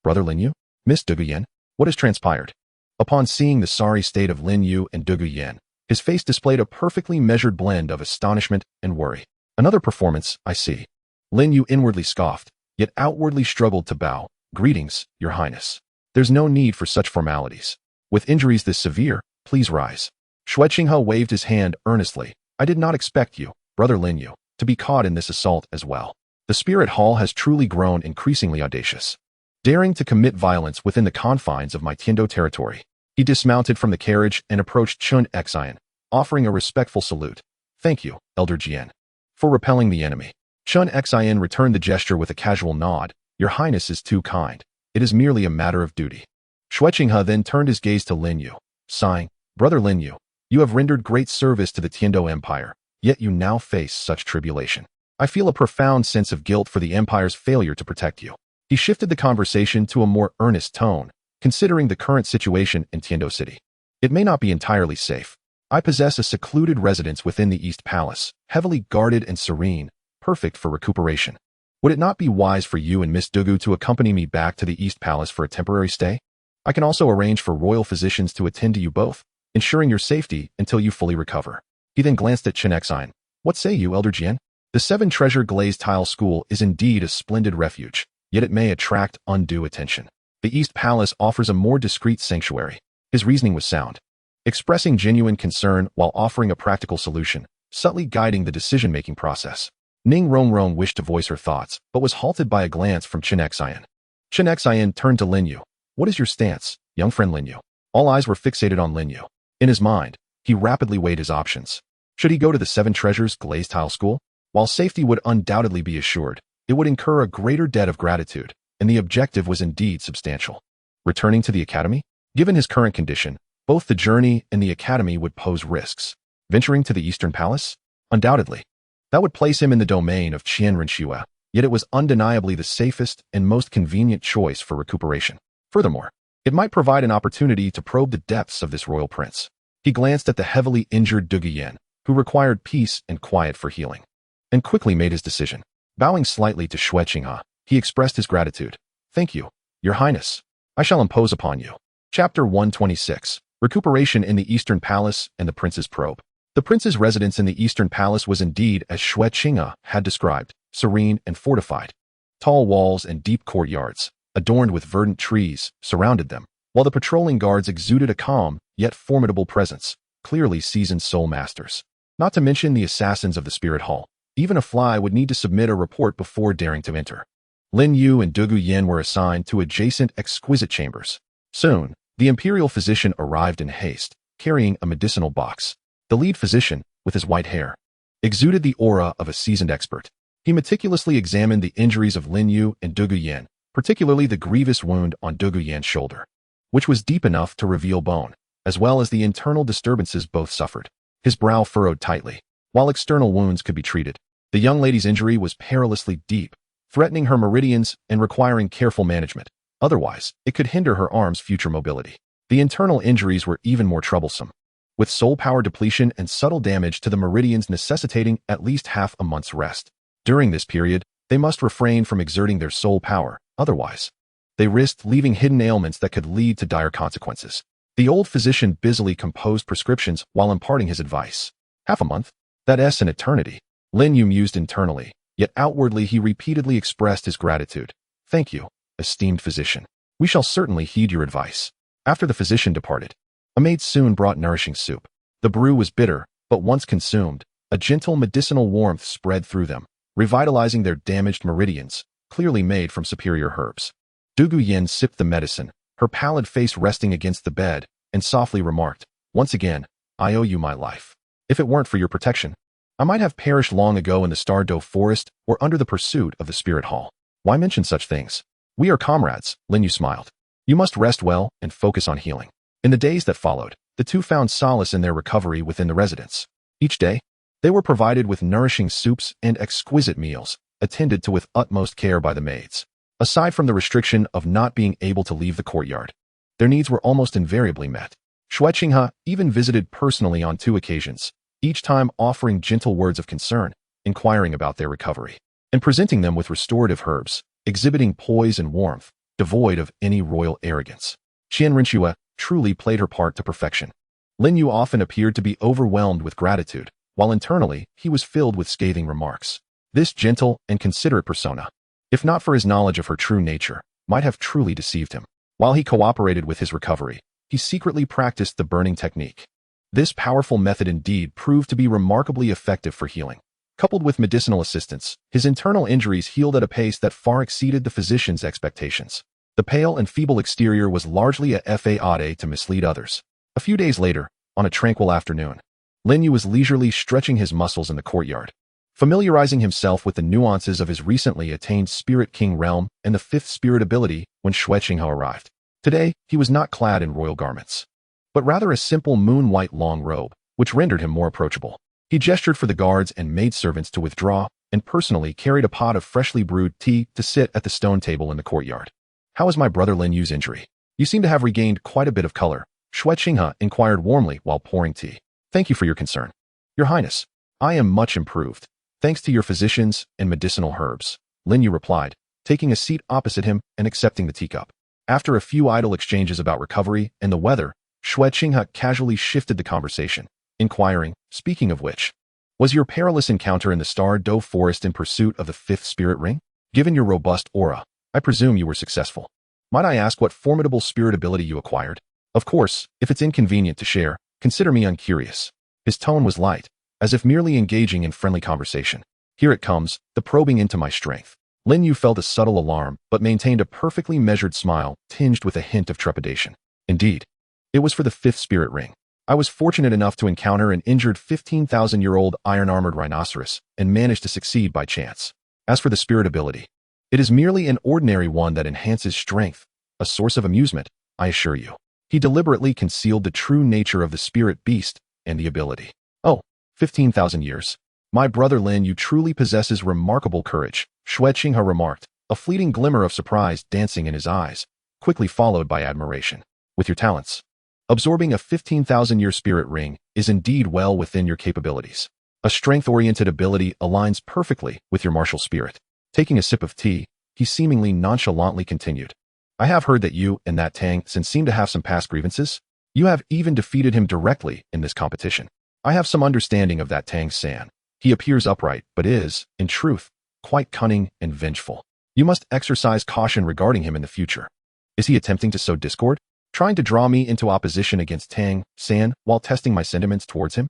Brother Lin Yu? Miss Duguyen? What has transpired? Upon seeing the sorry state of Lin Yu and Duguyen, his face displayed a perfectly measured blend of astonishment and worry. Another performance, I see. Lin Yu inwardly scoffed, yet outwardly struggled to bow. Greetings, Your Highness. There's no need for such formalities. With injuries this severe, please rise. Xue Qinghe waved his hand earnestly. I did not expect you, Brother Lin Yu, to be caught in this assault as well. The spirit hall has truly grown increasingly audacious, daring to commit violence within the confines of my Tiando territory. He dismounted from the carriage and approached Chun Exine, offering a respectful salute. Thank you, Elder Jian, for repelling the enemy. Chun Exine returned the gesture with a casual nod. Your Highness is too kind. It is merely a matter of duty. Xue Qinghe then turned his gaze to Lin Yu, sighing, Brother Lin Yu, you have rendered great service to the Tiando Empire, yet you now face such tribulation. I feel a profound sense of guilt for the Empire's failure to protect you. He shifted the conversation to a more earnest tone, considering the current situation in Tiando City. It may not be entirely safe. I possess a secluded residence within the East Palace, heavily guarded and serene, perfect for recuperation. Would it not be wise for you and Miss Dugu to accompany me back to the East Palace for a temporary stay? I can also arrange for royal physicians to attend to you both, ensuring your safety until you fully recover. He then glanced at Chun Exine. What say you, Elder Jian? The Seven Treasure Glazed Tile School is indeed a splendid refuge, yet it may attract undue attention. The East Palace offers a more discreet sanctuary. His reasoning was sound, expressing genuine concern while offering a practical solution, subtly guiding the decision-making process. Ning Rongrong wished to voice her thoughts, but was halted by a glance from Chun Exine. Chun Exine turned to Lin Yu. What is your stance, young friend Lin Yu? All eyes were fixated on Lin Yu. In his mind, he rapidly weighed his options. Should he go to the Seven Treasures Glazed Tile School? While safety would undoubtedly be assured, it would incur a greater debt of gratitude, and the objective was indeed substantial. Returning to the academy? Given his current condition, both the journey and the academy would pose risks. Venturing to the Eastern Palace? Undoubtedly. That would place him in the domain of Qianren Xue, yet it was undeniably the safest and most convenient choice for recuperation. Furthermore, it might provide an opportunity to probe the depths of this royal prince. He glanced at the heavily injured Duguyen, who required peace and quiet for healing, and quickly made his decision. Bowing slightly to Xue Qinghe, he expressed his gratitude. Thank you, Your Highness. I shall impose upon you. Chapter 126. Recuperation in the Eastern Palace and the Prince's Probe. The Prince's residence in the Eastern Palace was indeed, as Xue Qinghe had described, serene and fortified. Tall walls and deep courtyards, adorned with verdant trees, surrounded them, while the patrolling guards exuded a calm, yet formidable presence, clearly seasoned soul masters. Not to mention the assassins of the Spirit Hall. Even a fly would need to submit a report before daring to enter. Lin Yu and Dugu Yen were assigned to adjacent exquisite chambers. Soon, the imperial physician arrived in haste, carrying a medicinal box. The lead physician, with his white hair, exuded the aura of a seasoned expert. He meticulously examined the injuries of Lin Yu and Dugu Yen, particularly the grievous wound on Dugu Yen's shoulder, which was deep enough to reveal bone, as well as the internal disturbances both suffered. His brow furrowed tightly. While external wounds could be treated, the young lady's injury was perilously deep, threatening her meridians and requiring careful management. Otherwise, it could hinder her arm's future mobility. The internal injuries were even more troublesome, with soul power depletion and subtle damage to the meridians necessitating at least half a month's rest. During this period, they must refrain from exerting their soul power, otherwise, they risked leaving hidden ailments that could lead to dire consequences. The old physician busily composed prescriptions while imparting his advice. Half a month? That's an eternity. Lin Yu mused internally, yet outwardly he repeatedly expressed his gratitude. Thank you, esteemed physician. We shall certainly heed your advice. After the physician departed, a maid soon brought nourishing soup. The brew was bitter, but once consumed, a gentle medicinal warmth spread through them, revitalizing their damaged meridians, clearly made from superior herbs. Dugu Yin sipped the medicine, her pallid face resting against the bed, and softly remarked, "Once again, I owe you my life. If it weren't for your protection, I might have perished long ago in the Star Doe forest or under the pursuit of the Spirit Hall. Why mention such things? We are comrades," Lin Yu smiled. "You must rest well and focus on healing." In the days that followed, the two found solace in their recovery within the residence. Each day, they were provided with nourishing soups and exquisite meals, attended to with utmost care by the maids. Aside from the restriction of not being able to leave the courtyard, their needs were almost invariably met. Xue Qinghe even visited personally on 2 occasions, each time offering gentle words of concern, inquiring about their recovery, and presenting them with restorative herbs, exhibiting poise and warmth, devoid of any royal arrogance. Qian Rinxue truly played her part to perfection. Lin Yu often appeared to be overwhelmed with gratitude, while internally he was filled with scathing remarks. This gentle and considerate persona, if not for his knowledge of her true nature, might have truly deceived him. While he cooperated with his recovery, he secretly practiced the burning technique. This powerful method indeed proved to be remarkably effective for healing. Coupled with medicinal assistance, his internal injuries healed at a pace that far exceeded the physician's expectations. The pale and feeble exterior was largely a facade to mislead others. A few days later, on a tranquil afternoon, Lin Yu was leisurely stretching his muscles in the courtyard, familiarizing himself with the nuances of his recently attained Spirit King realm and the 5th spirit ability when Xue Qinghe arrived. Today, he was not clad in royal garments, but rather a simple moon-white long robe, which rendered him more approachable. He gestured for the guards and maidservants to withdraw, and personally carried a pot of freshly brewed tea to sit at the stone table in the courtyard. "How is my brother Lin Yu's injury? You seem to have regained quite a bit of color," Xue Qinghe inquired warmly while pouring tea. "Thank you for your concern. Your Highness, I am much improved, thanks to your physicians and medicinal herbs," Lin Yu replied, taking a seat opposite him and accepting the teacup. After a few idle exchanges about recovery and the weather, Xue Qinghe casually shifted the conversation, inquiring, "Speaking of which, was your perilous encounter in the Star Doe forest in pursuit of the 5th spirit ring? Given your robust aura, I presume you were successful. Might I ask what formidable spirit ability you acquired? Of course, if it's inconvenient to share, consider me uncurious." His tone was light, as if merely engaging in friendly conversation. "Here it comes, the probing into my strength." Lin Yu felt a subtle alarm, but maintained a perfectly measured smile, tinged with a hint of trepidation. "Indeed, it was for the 5th spirit ring. I was fortunate enough to encounter an injured 15,000-year-old iron-armored rhinoceros and managed to succeed by chance. As for the spirit ability, it is merely an ordinary one that enhances strength, a source of amusement, I assure you." He deliberately concealed the true nature of the spirit beast and the ability. "Oh, 15,000 years. My brother Lin Yu truly possesses remarkable courage," Xue Qinghe remarked, a fleeting glimmer of surprise dancing in his eyes, quickly followed by admiration. "With your talents, absorbing a 15,000-year spirit ring is indeed well within your capabilities. A strength-oriented ability aligns perfectly with your martial spirit." Taking a sip of tea, he seemingly nonchalantly continued, "I have heard that you and that Tang San seem to have some past grievances. You have even defeated him directly in this competition. I have some understanding of that Tang San. He appears upright, but is, in truth, quite cunning and vengeful. You must exercise caution regarding him in the future. Is he attempting to sow discord, trying to draw me into opposition against Tang San while testing my sentiments towards him?"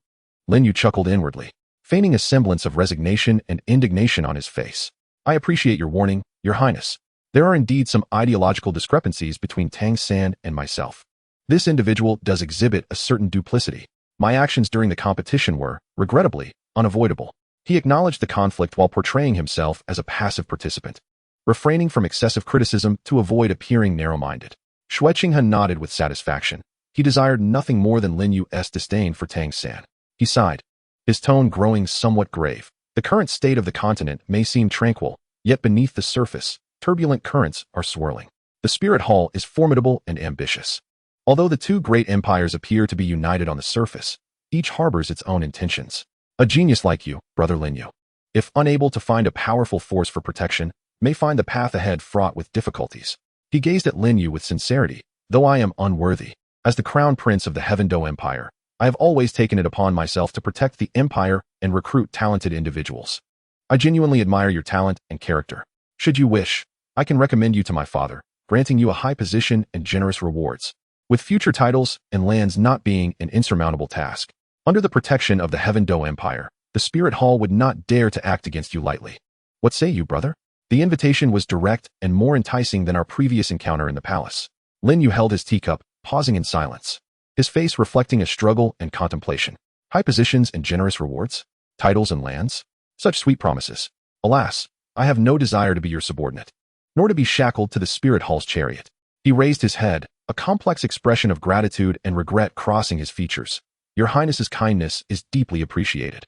Lin Yu chuckled inwardly, feigning a semblance of resignation and indignation on his face. "I appreciate your warning, Your Highness. There are indeed some ideological discrepancies between Tang San and myself. This individual does exhibit a certain duplicity. My actions during the competition were, regrettably, unavoidable." He acknowledged the conflict while portraying himself as a passive participant, refraining from excessive criticism to avoid appearing narrow-minded. Xue Qinghe nodded with satisfaction. He desired nothing more than Lin Yu's disdain for Tang San. He sighed, his tone growing somewhat grave. "The current state of the continent may seem tranquil, yet beneath the surface, turbulent currents are swirling. The Spirit Hall is formidable and ambitious. Although the two great empires appear to be united on the surface, each harbors its own intentions. A genius like you, brother Lin Yu, if unable to find a powerful force for protection, may find the path ahead fraught with difficulties." He gazed at Lin Yu with sincerity. "Though I am unworthy, as the crown prince of the Heaven Do Empire, I have always taken it upon myself to protect the empire and recruit talented individuals. I genuinely admire your talent and character. Should you wish, I can recommend you to my father, granting you a high position and generous rewards, with future titles and lands not being an insurmountable task." Under the protection of the Heaven Do Empire, the Spirit Hall would not dare to act against you lightly. What say you, brother? The invitation was direct and more enticing than our previous encounter in the palace. Lin Yu held his teacup, pausing in silence, his face reflecting a struggle and contemplation. High positions and generous rewards? Titles and lands? Such sweet promises. Alas, I have no desire to be your subordinate, nor to be shackled to the Spirit Hall's chariot. He raised his head, a complex expression of gratitude and regret crossing his features. Your Highness's kindness is deeply appreciated.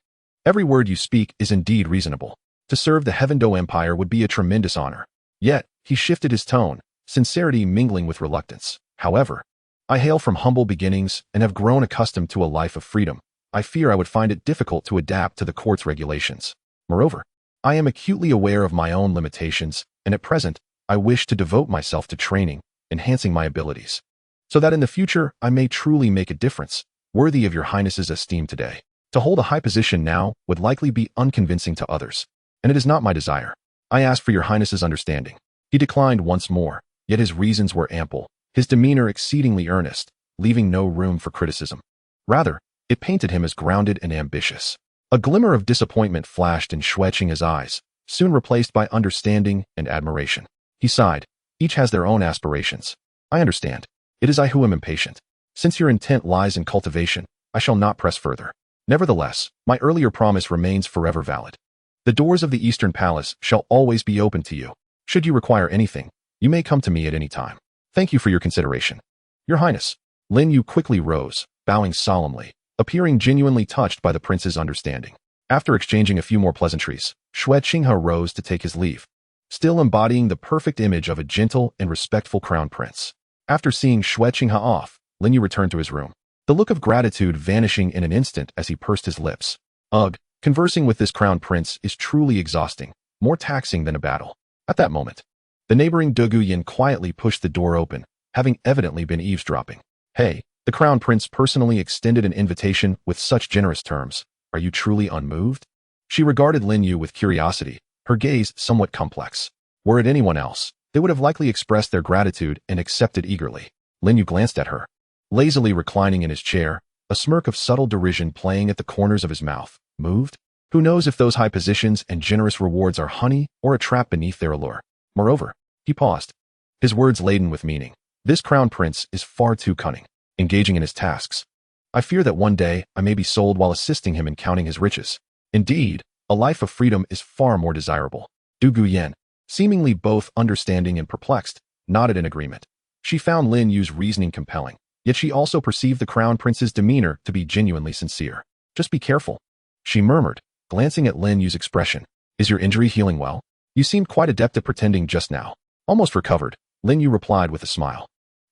Every word you speak is indeed reasonable. To serve the Heaven Do Empire would be a tremendous honor. Yet, he shifted his tone, sincerity mingling with reluctance. However, I hail from humble beginnings and have grown accustomed to a life of freedom. I fear I would find it difficult to adapt to the court's regulations. Moreover, I am acutely aware of my own limitations, and at present, I wish to devote myself to training, enhancing my abilities, so that in the future I may truly make a difference, worthy of your Highness's esteem today. To hold a high position now would likely be unconvincing to others, and it is not my desire. I ask for your Highness's understanding. He declined once more, yet his reasons were ample, his demeanor exceedingly earnest, leaving no room for criticism. Rather, it painted him as grounded and ambitious. A glimmer of disappointment flashed in Xueqing's eyes, soon replaced by understanding and admiration. He sighed. Each has their own aspirations. I understand. It is I who am impatient. Since your intent lies in cultivation, I shall not press further. Nevertheless, my earlier promise remains forever valid. The doors of the Eastern Palace shall always be open to you. Should you require anything, you may come to me at any time. Thank you for your consideration. Your Highness. Lin Yu quickly rose, bowing solemnly, appearing genuinely touched by the prince's understanding. After exchanging a few more pleasantries, Xueqing rose to take his leave, still embodying the perfect image of a gentle and respectful crown prince. After seeing Xueqing off, Lin Yu returned to his room, the look of gratitude vanishing in an instant as he pursed his lips. Ugh, conversing with this crown prince is truly exhausting, more taxing than a battle. At that moment, the neighboring Douluo quietly pushed the door open, having evidently been eavesdropping. Hey, the crown prince personally extended an invitation with such generous terms. Are you truly unmoved? She regarded Lin Yu with curiosity, her gaze somewhat complex. Were it anyone else, they would have likely expressed their gratitude and accepted eagerly. Lin Yu glanced at her, lazily reclining in his chair, a smirk of subtle derision playing at the corners of his mouth. Moved? Who knows if those high positions and generous rewards are honey or a trap beneath their allure? Moreover, he paused, his words laden with meaning. This crown prince is far too cunning, engaging in his tasks. I fear that one day I may be sold while assisting him in counting his riches. Indeed, a life of freedom is far more desirable. Douluo, seemingly both understanding and perplexed, nodded in agreement. She found Lin Yu's reasoning compelling, yet she also perceived the crown prince's demeanor to be genuinely sincere. Just be careful, she murmured, glancing at Lin Yu's expression. Is your injury healing well? You seemed quite adept at pretending just now. Almost recovered, Lin Yu replied with a smile.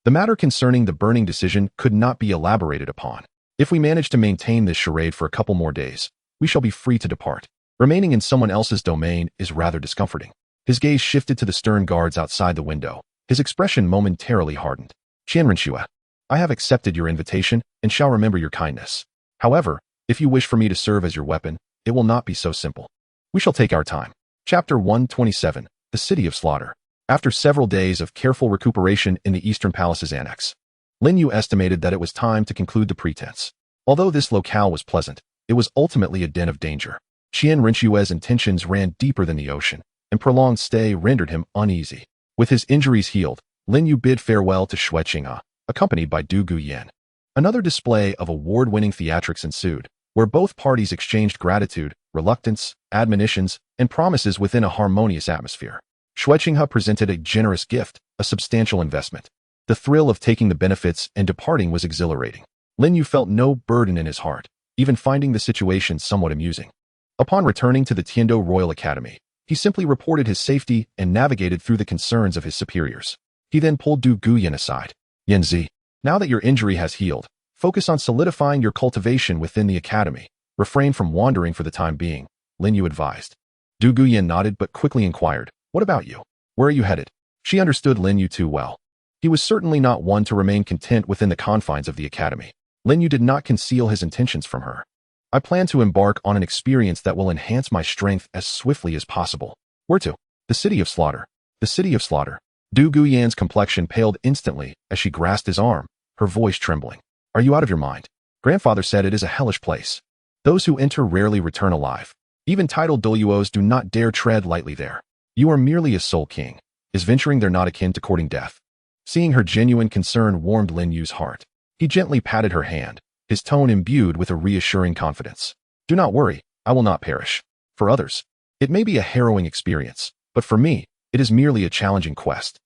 The matter concerning the burning decision could not be elaborated upon. If we manage to maintain this charade for a couple more days, we shall be free to depart. Remaining in someone else's domain is rather discomforting. His gaze shifted to the stern guards outside the window. His expression momentarily hardened. Qianrenxue, I have accepted your invitation and shall remember your kindness. However, if you wish for me to serve as your weapon, it will not be so simple. We shall take our time. Chapter 127, The City of Slaughter. After several days of careful recuperation in the Eastern Palace's annex, Lin Yu estimated that it was time to conclude the pretense. Although this locale was pleasant, it was ultimately a den of danger. Qianrenxue's intentions ran deeper than the ocean, and prolonged stay rendered him uneasy. With his injuries healed, Lin Yu bid farewell to Xueqing, accompanied by Douluo. Another display of award-winning theatrics ensued, where both parties exchanged gratitude, reluctance, admonitions, and promises within a harmonious atmosphere. Xueqing presented a generous gift, a substantial investment. The thrill of taking the benefits and departing was exhilarating. Lin Yu felt no burden in his heart, even finding the situation somewhat amusing. Upon returning to the Tiando Royal Academy, he simply reported his safety and navigated through the concerns of his superiors. He then pulled Douluo aside. Yanzi, now that your injury has healed, focus on solidifying your cultivation within the academy. Refrain from wandering for the time being, Lin Yu advised. Douluo nodded but quickly inquired, what about you? Where are you headed? She understood Lin Yu too well. He was certainly not one to remain content within the confines of the academy. Lin Yu did not conceal his intentions from her. I plan to embark on an experience that will enhance my strength as swiftly as possible. Where to? The City of Slaughter. The City of Slaughter. Douluo's complexion paled instantly as she grasped his arm, her voice trembling. Are you out of your mind? Grandfather said it is a hellish place. Those who enter rarely return alive. Even titled Douluos do not dare tread lightly there. You are merely a soul king. Is venturing there not akin to courting death? Seeing her genuine concern warmed Lin Yu's heart. He gently patted her hand, his tone imbued with a reassuring confidence. Do not worry, I will not perish. For others, it may be a harrowing experience, but for me, it is merely a challenging quest.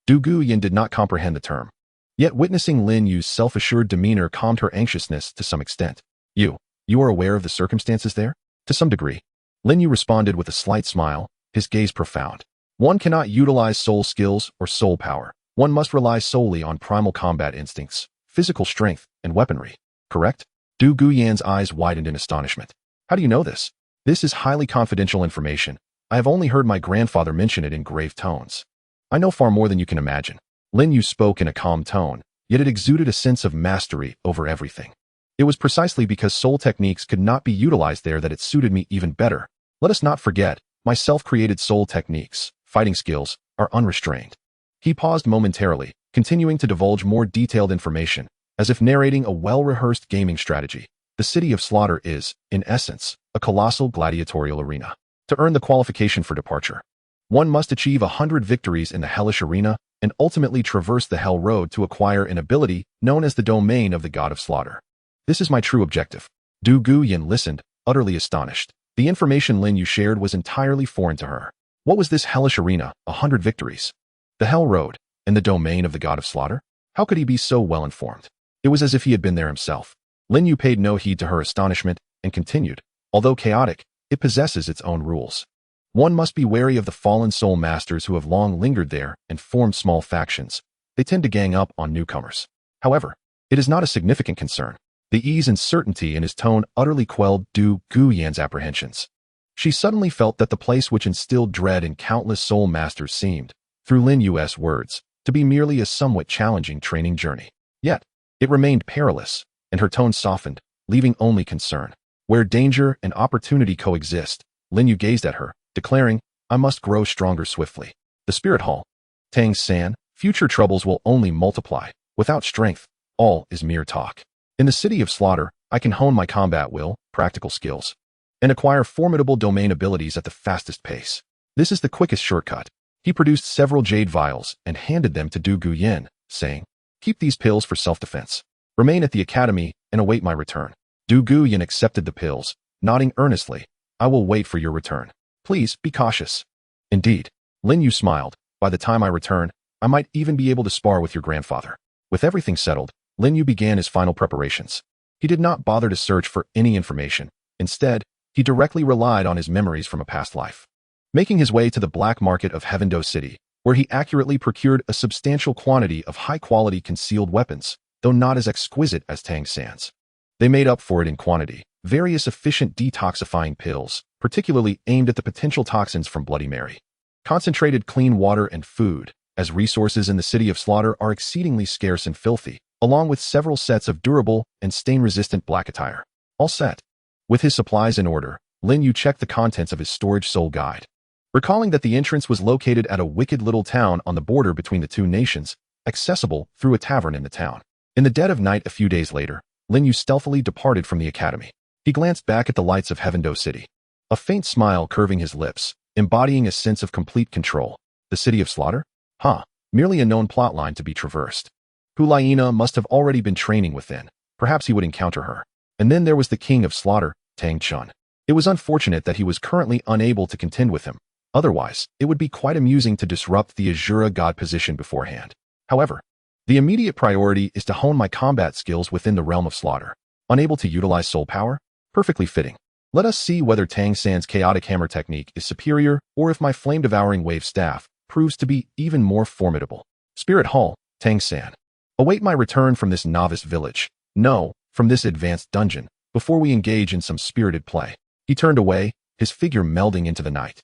Du Guyan did not comprehend the term. Yet witnessing Lin Yu's self-assured demeanor calmed her anxiousness to some extent. You are aware of the circumstances there? To some degree. Lin Yu responded with a slight smile, his gaze profound. One cannot utilize soul skills or soul power. One must rely solely on primal combat instincts, physical strength, and weaponry. Correct? Du Guyan's eyes widened in astonishment. How do you know this? This is highly confidential information. I have only heard my grandfather mention it in grave tones. I know far more than you can imagine. Lin Yu spoke in a calm tone, yet it exuded a sense of mastery over everything. It was precisely because soul techniques could not be utilized there that it suited me even better. Let us not forget, my self-created soul techniques, fighting skills, are unrestrained. He paused momentarily, continuing to divulge more detailed information, as if narrating a well-rehearsed gaming strategy. The City of Slaughter is, in essence, a colossal gladiatorial arena. To earn the qualification for departure, one must achieve 100 victories in the hellish arena and ultimately traverse the Hell Road to acquire an ability known as the domain of the God of Slaughter. This is my true objective. Du Guyan listened, utterly astonished. The information Lin Yu shared was entirely foreign to her. What was this hellish arena, 100 victories? The Hell Road, and the domain of the God of Slaughter? How could he be so well informed? It was as if he had been there himself. Lin Yu paid no heed to her astonishment and continued. Although chaotic, it possesses its own rules. One must be wary of the fallen soul masters who have long lingered there and formed small factions. They tend to gang up on newcomers. However, it is not a significant concern. The ease and certainty in his tone utterly quelled Du Guyan's apprehensions. She suddenly felt that the place which instilled dread in countless soul masters seemed, through Lin Yu's words, to be merely a somewhat challenging training journey. Yet, it remained perilous, and her tone softened, leaving only concern. Where danger and opportunity coexist, Lin Yu gazed at her, declaring, I must grow stronger swiftly. The Spirit Hall. Tang San, future troubles will only multiply. Without strength, all is mere talk. In the City of Slaughter, I can hone my combat will, practical skills, and acquire formidable domain abilities at the fastest pace. This is the quickest shortcut. He produced several jade vials and handed them to Du Guyan, saying, keep these pills for self-defense. Remain at the academy and await my return. Du Guyan accepted the pills, nodding earnestly. I will wait for your return. Please be cautious. Indeed. Lin Yu smiled. By the time I return, I might even be able to spar with your grandfather. With everything settled, Lin Yu began his final preparations. He did not bother to search for any information. Instead, he directly relied on his memories from a past life. Making his way to the black market of Heavendo City, where he accurately procured a substantial quantity of high-quality concealed weapons, though not as exquisite as Tang San's. They made up for it in quantity. Various efficient detoxifying pills, particularly aimed at the potential toxins from Bloody Mary. Concentrated clean water and food, as resources in the City of Slaughter are exceedingly scarce and filthy, along with several sets of durable and stain-resistant black attire. All set. With his supplies in order, Lin Yu checked the contents of his storage soul guide. Recalling that the entrance was located at a wicked little town on the border between the two nations, accessible through a tavern in the town. In the dead of night a few days later, Lin Yu stealthily departed from the academy. He glanced back at the lights of Heavendo City. A faint smile curving his lips, embodying a sense of complete control. The City of Slaughter? Merely a known plotline to be traversed. Hulaina must have already been training within. Perhaps he would encounter her. And then there was the King of Slaughter, Tang Chun. It was unfortunate that he was currently unable to contend with him. Otherwise, it would be quite amusing to disrupt the Azura God position beforehand. However, the immediate priority is to hone my combat skills within the realm of slaughter. Unable to utilize soul power? Perfectly fitting. Let us see whether Tang San's chaotic hammer technique is superior or if my flame-devouring wave staff proves to be even more formidable. Spirit Hall, Tang San. Await my return from this novice village. No, from this advanced dungeon, before we engage in some spirited play. He turned away, his figure melding into the night.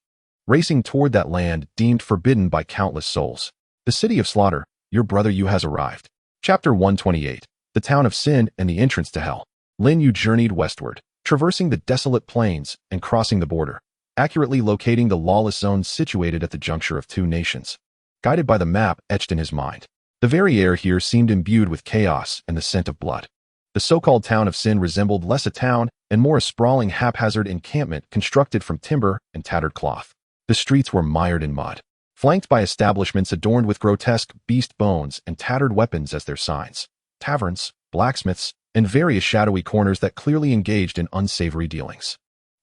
Racing toward that land deemed forbidden by countless souls. The City of Slaughter, your brother Yu has arrived. Chapter 128. The Town of Sin and the Entrance to Hell. Lin Yu journeyed westward, traversing the desolate plains and crossing the border, accurately locating the lawless zone situated at the juncture of two nations. Guided by the map etched in his mind, the very air here seemed imbued with chaos and the scent of blood. The so-called town of Sin resembled less a town and more a sprawling haphazard encampment constructed from timber and tattered cloth. The streets were mired in mud, flanked by establishments adorned with grotesque beast bones and tattered weapons as their signs. Taverns, blacksmiths, and various shadowy corners that clearly engaged in unsavory dealings.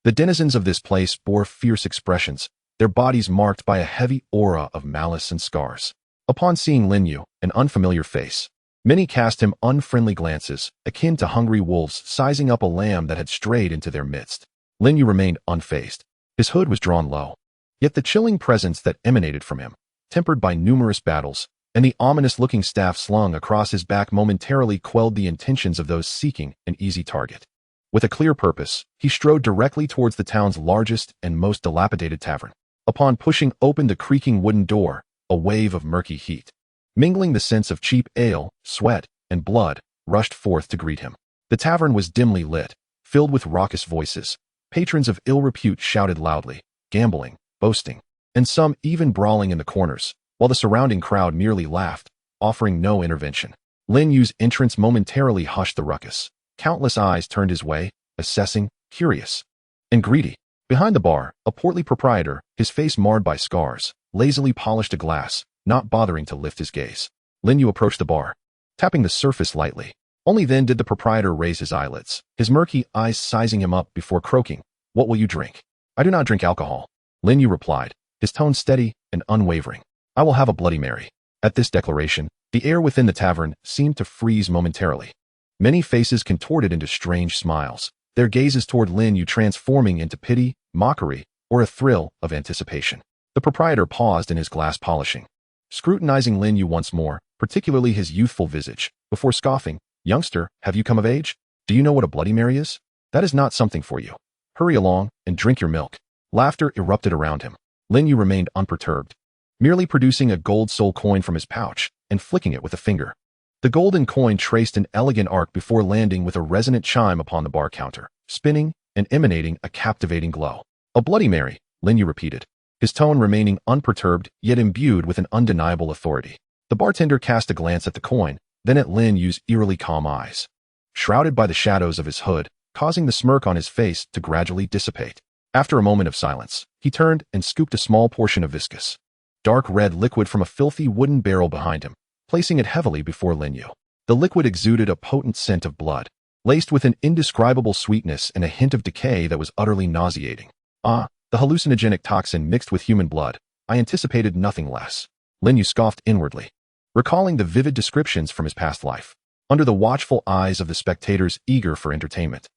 The denizens of this place bore fierce expressions, their bodies marked by a heavy aura of malice and scars. Upon seeing Lin Yu, an unfamiliar face, many cast him unfriendly glances, akin to hungry wolves sizing up a lamb that had strayed into their midst. Lin Yu remained unfazed. His hood was drawn low. Yet the chilling presence that emanated from him, tempered by numerous battles, and the ominous-looking staff slung across his back momentarily quelled the intentions of those seeking an easy target. With a clear purpose, he strode directly towards the town's largest and most dilapidated tavern. Upon pushing open the creaking wooden door, a wave of murky heat, mingling the scents of cheap ale, sweat, and blood, rushed forth to greet him. The tavern was dimly lit, filled with raucous voices. Patrons of ill repute shouted loudly, gambling, boasting, and some even brawling in the corners, while the surrounding crowd merely laughed, offering no intervention. Lin Yu's entrance momentarily hushed the ruckus. Countless eyes turned his way, assessing, curious, and greedy. Behind the bar, a portly proprietor, his face marred by scars, lazily polished a glass, not bothering to lift his gaze. Lin Yu approached the bar, tapping the surface lightly. Only then did the proprietor raise his eyelids, his murky eyes sizing him up before croaking, "What will you drink?" "I do not drink alcohol," Lin Yu replied, his tone steady and unwavering. "I will have a Bloody Mary." At this declaration, the air within the tavern seemed to freeze momentarily. Many faces contorted into strange smiles, their gazes toward Lin Yu transforming into pity, mockery, or a thrill of anticipation. The proprietor paused in his glass polishing, scrutinizing Lin Yu once more, particularly his youthful visage, before scoffing, "Youngster, have you come of age? Do you know what a Bloody Mary is? That is not something for you. Hurry along and drink your milk." Laughter erupted around him. Lin Yu remained unperturbed, merely producing a gold soul coin from his pouch and flicking it with a finger. The golden coin traced an elegant arc before landing with a resonant chime upon the bar counter, spinning and emanating a captivating glow. "A Bloody Mary," Lin Yu repeated, his tone remaining unperturbed yet imbued with an undeniable authority. The bartender cast a glance at the coin, then at Lin Yu's eerily calm eyes, shrouded by the shadows of his hood, causing the smirk on his face to gradually dissipate. After a moment of silence, he turned and scooped a small portion of viscous, dark red liquid from a filthy wooden barrel behind him, placing it heavily before Lin Yu. The liquid exuded a potent scent of blood, laced with an indescribable sweetness and a hint of decay that was utterly nauseating. "Ah, the hallucinogenic toxin mixed with human blood. I anticipated nothing less." Lin Yu scoffed inwardly, recalling the vivid descriptions from his past life. Under the watchful eyes of the spectators eager for entertainment,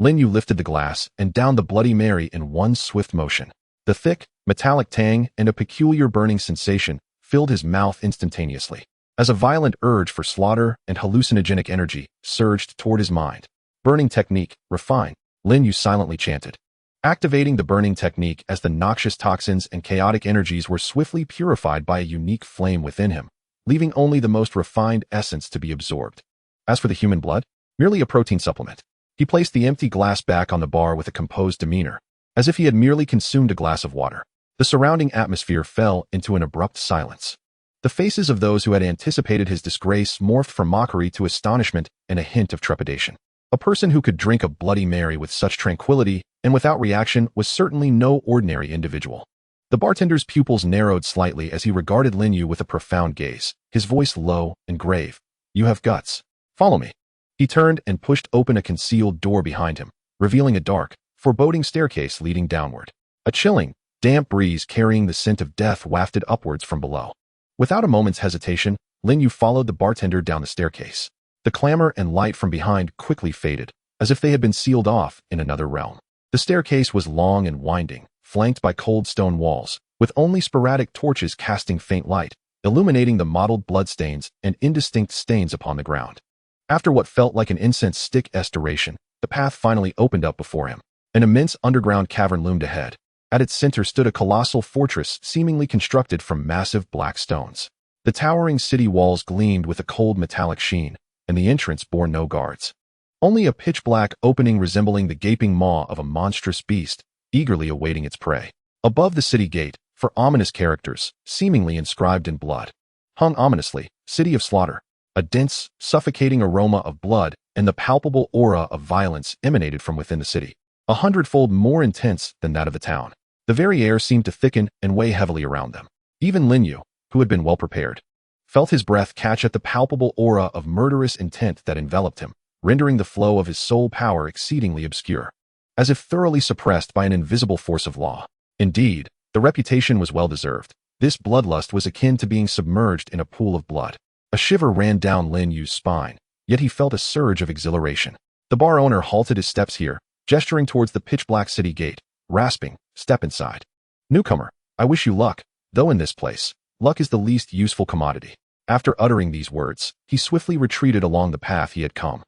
Lin Yu lifted the glass and downed the Bloody Mary in one swift motion. The thick, metallic tang and a peculiar burning sensation filled his mouth instantaneously, as a violent urge for slaughter and hallucinogenic energy surged toward his mind. "Burning technique, refine," Lin Yu silently chanted, activating the burning technique as the noxious toxins and chaotic energies were swiftly purified by a unique flame within him, leaving only the most refined essence to be absorbed. As for the human blood, merely a protein supplement. He placed the empty glass back on the bar with a composed demeanor, as if he had merely consumed a glass of water. The surrounding atmosphere fell into an abrupt silence. The faces of those who had anticipated his disgrace morphed from mockery to astonishment and a hint of trepidation. A person who could drink a Bloody Mary with such tranquility and without reaction was certainly no ordinary individual. The bartender's pupils narrowed slightly as he regarded Lin Yu with a profound gaze, his voice low and grave. "You have guts. Follow me." He turned and pushed open a concealed door behind him, revealing a dark, foreboding staircase leading downward. A chilling, damp breeze carrying the scent of death wafted upwards from below. Without a moment's hesitation, Lin Yu followed the bartender down the staircase. The clamor and light from behind quickly faded, as if they had been sealed off in another realm. The staircase was long and winding, flanked by cold stone walls, with only sporadic torches casting faint light, illuminating the mottled bloodstains and indistinct stains upon the ground. After what felt like an incense stick duration, the path finally opened up before him. An immense underground cavern loomed ahead. At its center stood a colossal fortress seemingly constructed from massive black stones. The towering city walls gleamed with a cold metallic sheen, and the entrance bore no guards. Only a pitch-black opening resembling the gaping maw of a monstrous beast, eagerly awaiting its prey. Above the city gate, for ominous characters, seemingly inscribed in blood, hung ominously, "City of Slaughter." A dense, suffocating aroma of blood and the palpable aura of violence emanated from within the city, 100-fold more intense than that of the town. The very air seemed to thicken and weigh heavily around them. Even Lin Yu, who had been well prepared, felt his breath catch at the palpable aura of murderous intent that enveloped him, rendering the flow of his soul power exceedingly obscure, as if thoroughly suppressed by an invisible force of law. Indeed, the reputation was well-deserved. This bloodlust was akin to being submerged in a pool of blood. A shiver ran down Lin Yu's spine, yet he felt a surge of exhilaration. The bar owner halted his steps here, gesturing towards the pitch-black city gate, rasping, "Step inside. Newcomer, I wish you luck, though in this place, luck is the least useful commodity." After uttering these words, he swiftly retreated along the path he had come,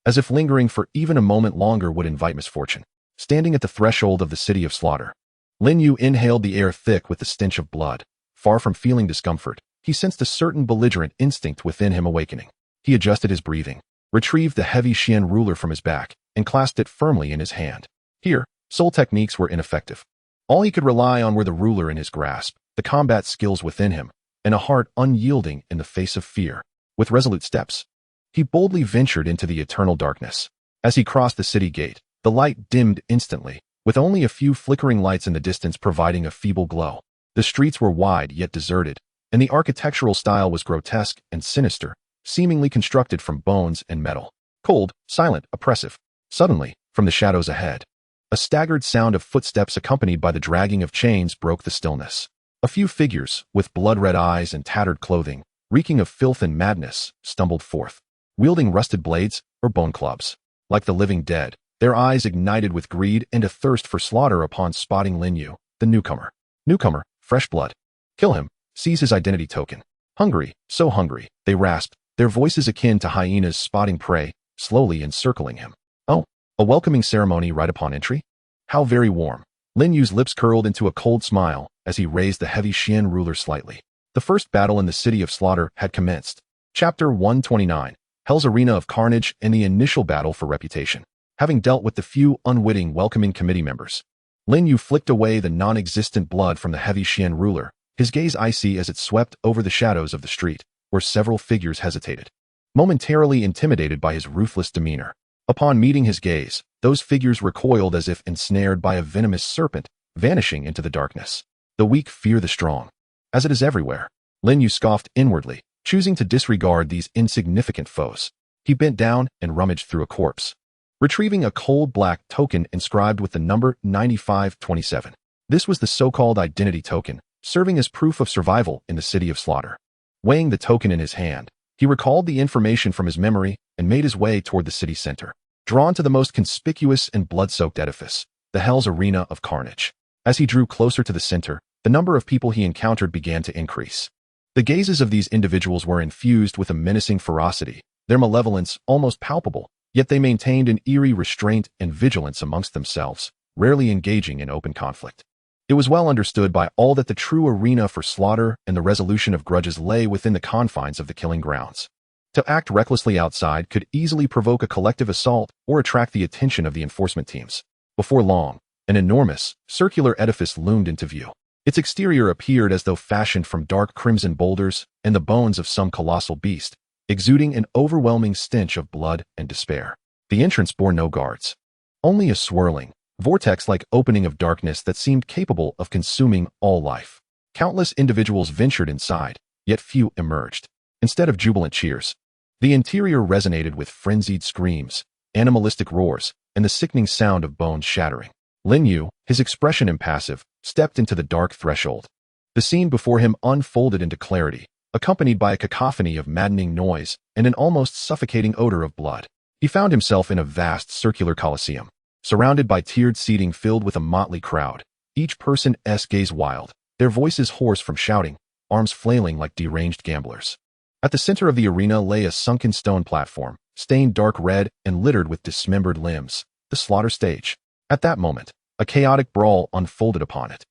as if lingering for even a moment longer would invite misfortune. Standing at the threshold of the city of slaughter, Lin Yu inhaled the air thick with the stench of blood. Far from feeling discomfort, he sensed a certain belligerent instinct within him awakening. He adjusted his breathing, retrieved the heavy Xian ruler from his back, and clasped it firmly in his hand. Here, soul techniques were ineffective. All he could rely on were the ruler in his grasp, the combat skills within him, and a heart unyielding in the face of fear. With resolute steps, he boldly ventured into the eternal darkness. As he crossed the city gate, the light dimmed instantly, with only a few flickering lights in the distance providing a feeble glow. The streets were wide yet deserted, and the architectural style was grotesque and sinister, seemingly constructed from bones and metal. Cold, silent, oppressive. Suddenly, from the shadows ahead, a staggered sound of footsteps accompanied by the dragging of chains broke the stillness. A few figures, with blood-red eyes and tattered clothing, reeking of filth and madness, stumbled forth, wielding rusted blades or bone clubs. Like the living dead, their eyes ignited with greed and a thirst for slaughter upon spotting Lin Yu, the newcomer. Newcomer, fresh blood. Kill him, seize his identity token. Hungry, so hungry, they rasped, their voices akin to hyenas spotting prey, slowly encircling him. Oh, a welcoming ceremony right upon entry? How very warm. Lin Yu's lips curled into a cold smile as he raised the heavy Xian ruler slightly. The first battle in the city of slaughter had commenced. Chapter 129, Hell's Arena of Carnage and the initial battle for reputation. Having dealt with the few unwitting welcoming committee members, Lin Yu flicked away the non-existent blood from the heavy Xian ruler, his gaze icy as it swept over the shadows of the street, where several figures hesitated, momentarily intimidated by his ruthless demeanor. Upon meeting his gaze, those figures recoiled as if ensnared by a venomous serpent, vanishing into the darkness. The weak fear the strong, as it is everywhere. Lin Yu scoffed inwardly, choosing to disregard these insignificant foes. He bent down and rummaged through a corpse, retrieving a cold black token inscribed with the number 9527. This was the so-called identity token, serving as proof of survival in the city of slaughter. Weighing the token in his hand, he recalled the information from his memory and made his way toward the city center, drawn to the most conspicuous and blood-soaked edifice, the Hell's Arena of Carnage. As he drew closer to the center, the number of people he encountered began to increase. The gazes of these individuals were infused with a menacing ferocity, their malevolence almost palpable, yet they maintained an eerie restraint and vigilance amongst themselves, rarely engaging in open conflict. It was well understood by all that the true arena for slaughter and the resolution of grudges lay within the confines of the killing grounds. To act recklessly outside could easily provoke a collective assault or attract the attention of the enforcement teams. Before long, an enormous, circular edifice loomed into view. Its exterior appeared as though fashioned from dark crimson boulders and the bones of some colossal beast, exuding an overwhelming stench of blood and despair. The entrance bore no guards. Only a swirling, vortex-like opening of darkness that seemed capable of consuming all life. Countless individuals ventured inside, yet few emerged. Instead of jubilant cheers, the interior resonated with frenzied screams, animalistic roars, and the sickening sound of bones shattering. Lin Yu, his expression impassive, stepped into the dark threshold. The scene before him unfolded into clarity, accompanied by a cacophony of maddening noise and an almost suffocating odor of blood. He found himself in a vast circular coliseum, surrounded by tiered seating filled with a motley crowd, each person's gaze wild, their voices hoarse from shouting, arms flailing like deranged gamblers. At the center of the arena lay a sunken stone platform, stained dark red and littered with dismembered limbs, the slaughter stage. At that moment, a chaotic brawl unfolded upon it.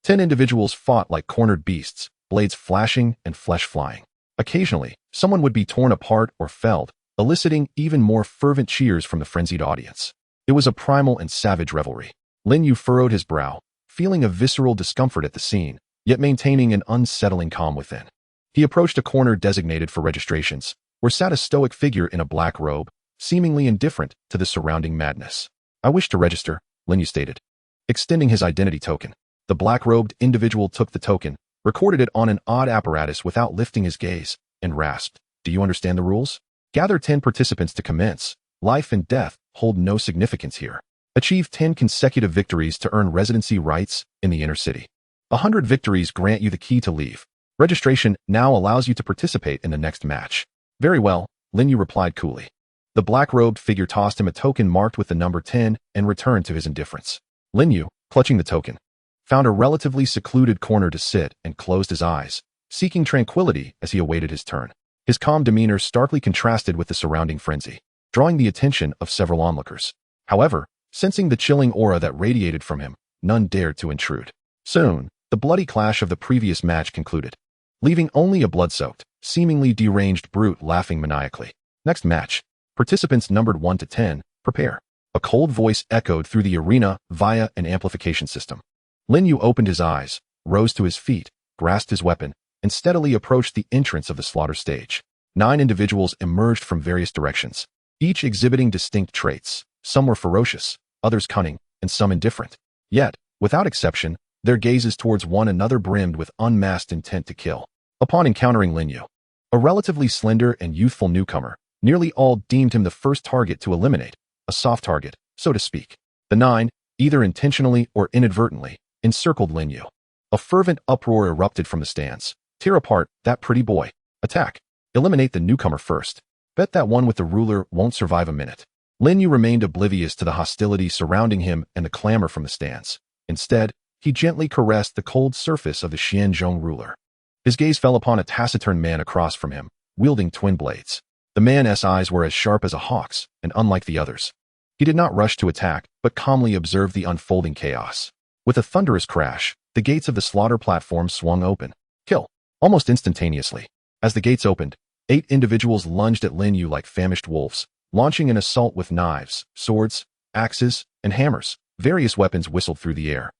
10 individuals fought like cornered beasts, blades flashing and flesh flying. Occasionally, someone would be torn apart or felled, eliciting even more fervent cheers from the frenzied audience. It was a primal and savage revelry. Lin Yu furrowed his brow, feeling a visceral discomfort at the scene, yet maintaining an unsettling calm within. He approached a corner designated for registrations, where sat a stoic figure in a black robe, seemingly indifferent to the surrounding madness. "I wish to register," Lin stated, extending his identity token. The black-robed individual took the token, recorded it on an odd apparatus without lifting his gaze, and rasped, "Do you understand the rules? Gather 10 participants to commence. Life and death hold no significance here. Achieve 10 consecutive victories to earn residency rights in the inner city. 100 victories grant you the key to leave. Registration now allows you to participate in the next match." "Very well," Lin replied coolly. The black-robed figure tossed him a token marked with the number 10 and returned to his indifference. Lin, clutching the token, found a relatively secluded corner to sit and closed his eyes, seeking tranquility as he awaited his turn. His calm demeanor starkly contrasted with the surrounding frenzy, drawing the attention of several onlookers. However, sensing the chilling aura that radiated from him, none dared to intrude. Soon, the bloody clash of the previous match concluded, leaving only a blood-soaked, seemingly deranged brute laughing maniacally. "Next match. Participants numbered 1 to 10, prepare." A cold voice echoed through the arena via an amplification system. Lin opened his eyes, rose to his feet, grasped his weapon, and steadily approached the entrance of the slaughter stage. 9 individuals emerged from various directions, each exhibiting distinct traits. Some were ferocious, others cunning, and some indifferent. Yet, without exception, their gazes towards one another brimmed with unmasked intent to kill. Upon encountering Lin, a relatively slender and youthful newcomer, nearly all deemed him the first target to eliminate, a soft target, so to speak. The 9, either intentionally or inadvertently, encircled Lin. A fervent uproar erupted from the stands. "Tear apart that pretty boy. Attack. Eliminate the newcomer first. Bet that one with the ruler won't survive a minute." Lin remained oblivious to the hostility surrounding him and the clamor from the stands. Instead, he gently caressed the cold surface of the Xianzhong ruler. His gaze fell upon a taciturn man across from him, wielding twin blades. The man's eyes were as sharp as a hawk's, and unlike the others. He did not rush to attack, but calmly observed the unfolding chaos. With a thunderous crash, the gates of the slaughter platform swung open. Kill. Almost instantaneously. As the gates opened, 8 individuals lunged at Lin like famished wolves, launching an assault with knives, swords, axes, and hammers. Various weapons whistled through the air.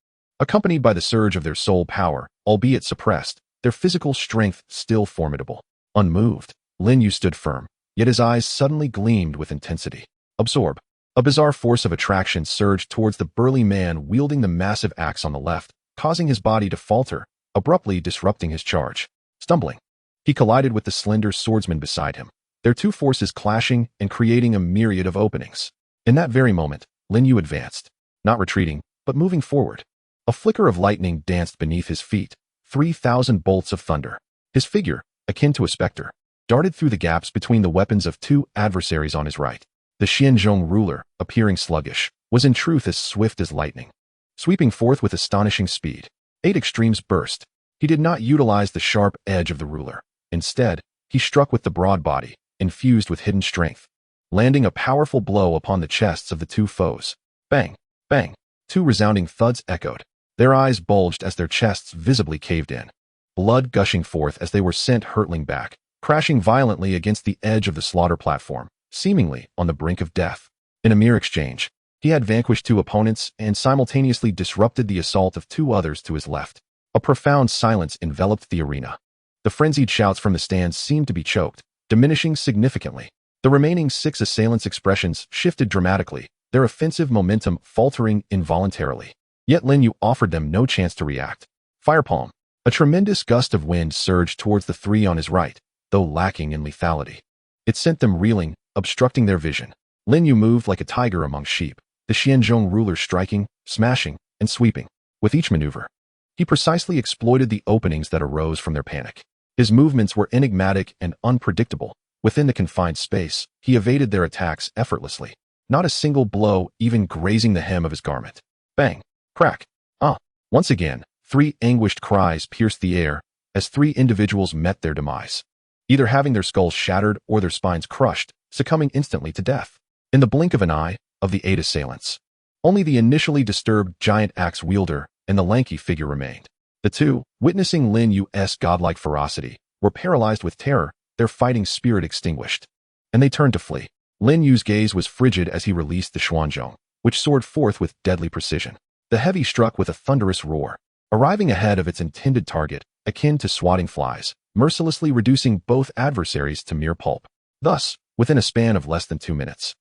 Accompanied by the surge of their soul power, albeit suppressed, their physical strength still formidable. Unmoved, Lin stood firm, yet his eyes suddenly gleamed with intensity. Absorb. A bizarre force of attraction surged towards the burly man wielding the massive axe on the left, causing his body to falter, abruptly disrupting his charge. Stumbling, he collided with the slender swordsman beside him, their 2 forces clashing and creating a myriad of openings. In that very moment, Lin advanced, not retreating, but moving forward. A flicker of lightning danced beneath his feet, 3,000 bolts of thunder. His figure, akin to a specter, darted through the gaps between the weapons of 2 adversaries on his right. The Xianzhong ruler, appearing sluggish, was in truth as swift as lightning, sweeping forth with astonishing speed. 8 extremes burst. He did not utilize the sharp edge of the ruler. Instead, he struck with the broad body, infused with hidden strength, landing a powerful blow upon the chests of the 2 foes. Bang! Bang! 2 resounding thuds echoed. Their eyes bulged as their chests visibly caved in, blood gushing forth as they were sent hurtling back, crashing violently against the edge of the slaughter platform, seemingly on the brink of death. In a mere exchange, he had vanquished 2 opponents and simultaneously disrupted the assault of 2 others to his left. A profound silence enveloped the arena. The frenzied shouts from the stands seemed to be choked, diminishing significantly. The remaining 6 assailants' expressions shifted dramatically, their offensive momentum faltering involuntarily. Yet Lin offered them no chance to react. Firepalm. A tremendous gust of wind surged towards the 3 on his right, though lacking in lethality. It sent them reeling, obstructing their vision. Lin moved like a tiger among sheep, the Xianzhong ruler striking, smashing, and sweeping. With each maneuver, he precisely exploited the openings that arose from their panic. His movements were enigmatic and unpredictable. Within the confined space, he evaded their attacks effortlessly, not a single blow even grazing the hem of his garment. Bang! Crack! Ah! Once again, 3 anguished cries pierced the air as 3 individuals met their demise, either having their skulls shattered or their spines crushed, succumbing instantly to death. In the blink of an eye, of the 8 assailants, only the initially disturbed giant axe wielder and the lanky figure remained. The 2, witnessing Lin's godlike ferocity, were paralyzed with terror, their fighting spirit extinguished, and they turned to flee. Lin's gaze was frigid as he released the Xuanzhong, which soared forth with deadly precision. The heavy struck with a thunderous roar, arriving ahead of its intended target, akin to swatting flies, mercilessly reducing both adversaries to mere pulp. Thus, within a span of less than 2 minutes,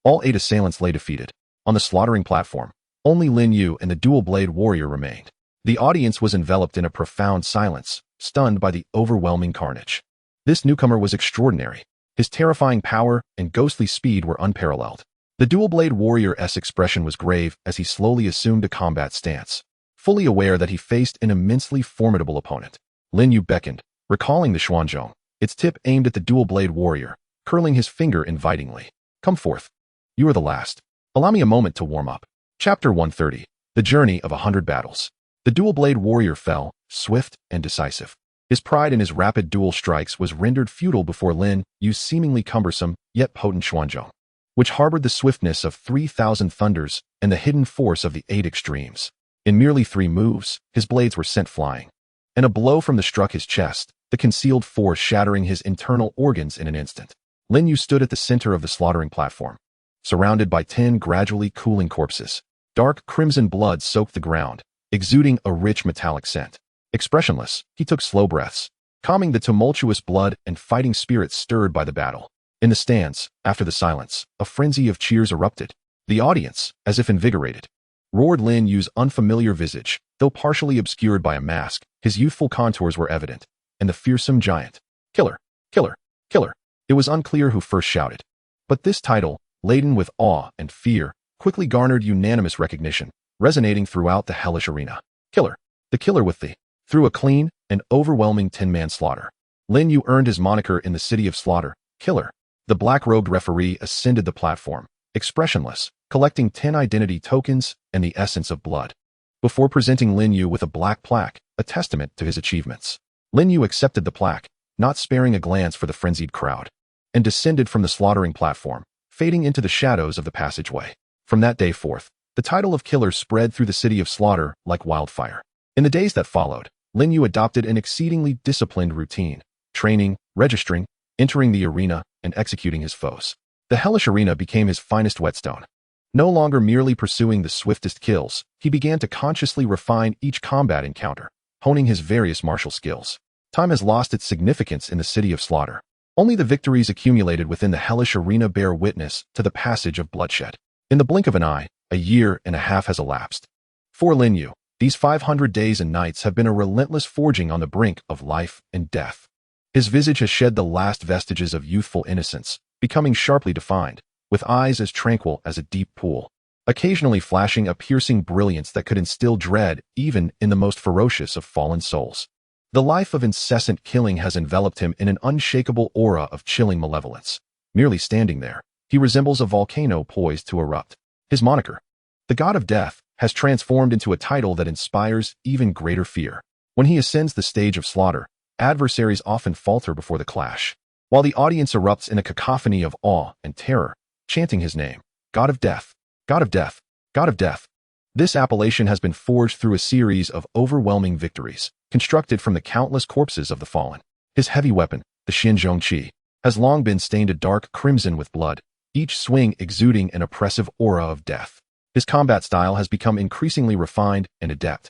all 8 assailants lay defeated. On the slaughtering platform, only Lin Yu and the dual-blade warrior remained. The audience was enveloped in a profound silence, stunned by the overwhelming carnage. This newcomer was extraordinary. His terrifying power and ghostly speed were unparalleled. The dual-blade warrior's expression was grave as he slowly assumed a combat stance, fully aware that he faced an immensely formidable opponent. Lin Yu beckoned, recalling the Xuanzhong, its tip aimed at the dual-blade warrior, curling his finger invitingly. Come forth. You are the last. Allow me a moment to warm up. Chapter 130. The Journey of 100 Battles. The dual-blade warrior fell, swift and decisive. His pride in his rapid dual strikes was rendered futile before Lin Yu's seemingly cumbersome, yet potent Xuanzhong, which harbored the swiftness of 3,000 thunders and the hidden force of the 8 extremes. In merely 3 moves, his blades were sent flying, and a blow from the struck his chest, the concealed force shattering his internal organs in an instant. Lin Yu stood at the center of the slaughtering platform, surrounded by 10 gradually cooling corpses. Dark crimson blood soaked the ground, exuding a rich metallic scent. Expressionless, he took slow breaths, calming the tumultuous blood and fighting spirits stirred by the battle. In the stands, after the silence, a frenzy of cheers erupted. The audience, as if invigorated, roared. Lin Yu's unfamiliar visage, though partially obscured by a mask, his youthful contours were evident, and the fearsome giant. Killer! Killer! Killer! It was unclear who first shouted, but this title, laden with awe and fear, quickly garnered unanimous recognition, resonating throughout the hellish arena. Killer! The killer with the... Through a clean and overwhelming 10-man slaughter, Lin Yu earned his moniker in the city of slaughter, Killer. The black-robed referee ascended the platform, expressionless, collecting 10 identity tokens and the essence of blood, before presenting Lin Yu with a black plaque, a testament to his achievements. Lin Yu accepted the plaque, not sparing a glance for the frenzied crowd, and descended from the slaughtering platform, fading into the shadows of the passageway. From that day forth, the title of Killer spread through the city of slaughter like wildfire. In the days that followed, Lin Yu adopted an exceedingly disciplined routine, training, registering, entering the arena, and executing his foes. The hellish arena became his finest whetstone. No longer merely pursuing the swiftest kills, he began to consciously refine each combat encounter, honing his various martial skills. Time has lost its significance in the city of slaughter. Only the victories accumulated within the hellish arena bear witness to the passage of bloodshed. In the blink of an eye, a year and a half has elapsed. For Lin Yu, these 500 days and nights have been a relentless forging on the brink of life and death. His visage has shed the last vestiges of youthful innocence, becoming sharply defined, with eyes as tranquil as a deep pool, occasionally flashing a piercing brilliance that could instill dread even in the most ferocious of fallen souls. The life of incessant killing has enveloped him in an unshakable aura of chilling malevolence. Merely standing there, he resembles a volcano poised to erupt. His moniker, the God of Death, has transformed into a title that inspires even greater fear. When he ascends the stage of slaughter, adversaries often falter before the clash, while the audience erupts in a cacophony of awe and terror, chanting his name, God of Death, God of Death, God of Death. This appellation has been forged through a series of overwhelming victories, constructed from the countless corpses of the fallen. His heavy weapon, the Xinzhong Qi, has long been stained a dark crimson with blood, each swing exuding an oppressive aura of death. His combat style has become increasingly refined and adept,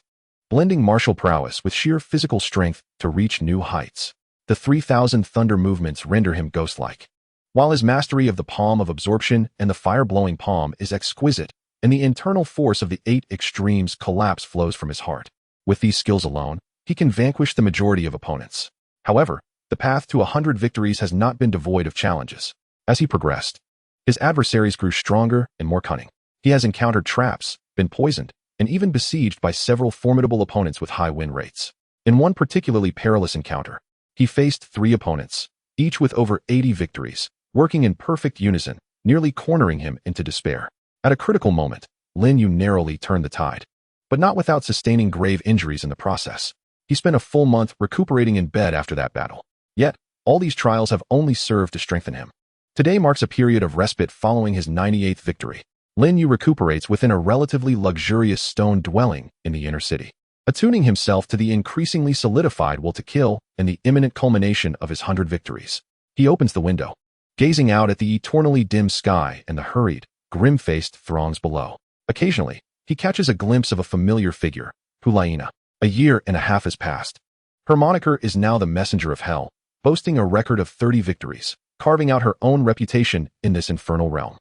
blending martial prowess with sheer physical strength to reach new heights. The 3,000 thunder movements render him ghost-like, while his mastery of the palm of absorption and the fire-blowing palm is exquisite, and the internal force of the 8 extremes collapse flows from his heart. With these skills alone, he can vanquish the majority of opponents. However, the path to 100 victories has not been devoid of challenges. As he progressed, his adversaries grew stronger and more cunning. He has encountered traps, been poisoned, and even besieged by several formidable opponents with high win rates. In one particularly perilous encounter, he faced 3 opponents, each with over 80 victories, working in perfect unison, nearly cornering him into despair. At a critical moment, Lin Yu narrowly turned the tide, but not without sustaining grave injuries in the process. He spent a full month recuperating in bed after that battle. Yet, all these trials have only served to strengthen him. Today marks a period of respite following his 98th victory. Lin Yu recuperates within a relatively luxurious stone dwelling in the inner city, attuning himself to the increasingly solidified will to kill and the imminent culmination of his 100 victories. He opens the window, gazing out at the eternally dim sky and the hurried, grim-faced throngs below. Occasionally, he catches a glimpse of a familiar figure, Hulaina. A year and a half has passed. Her moniker is now the Messenger of Hell, boasting a record of 30 victories, carving out her own reputation in this infernal realm.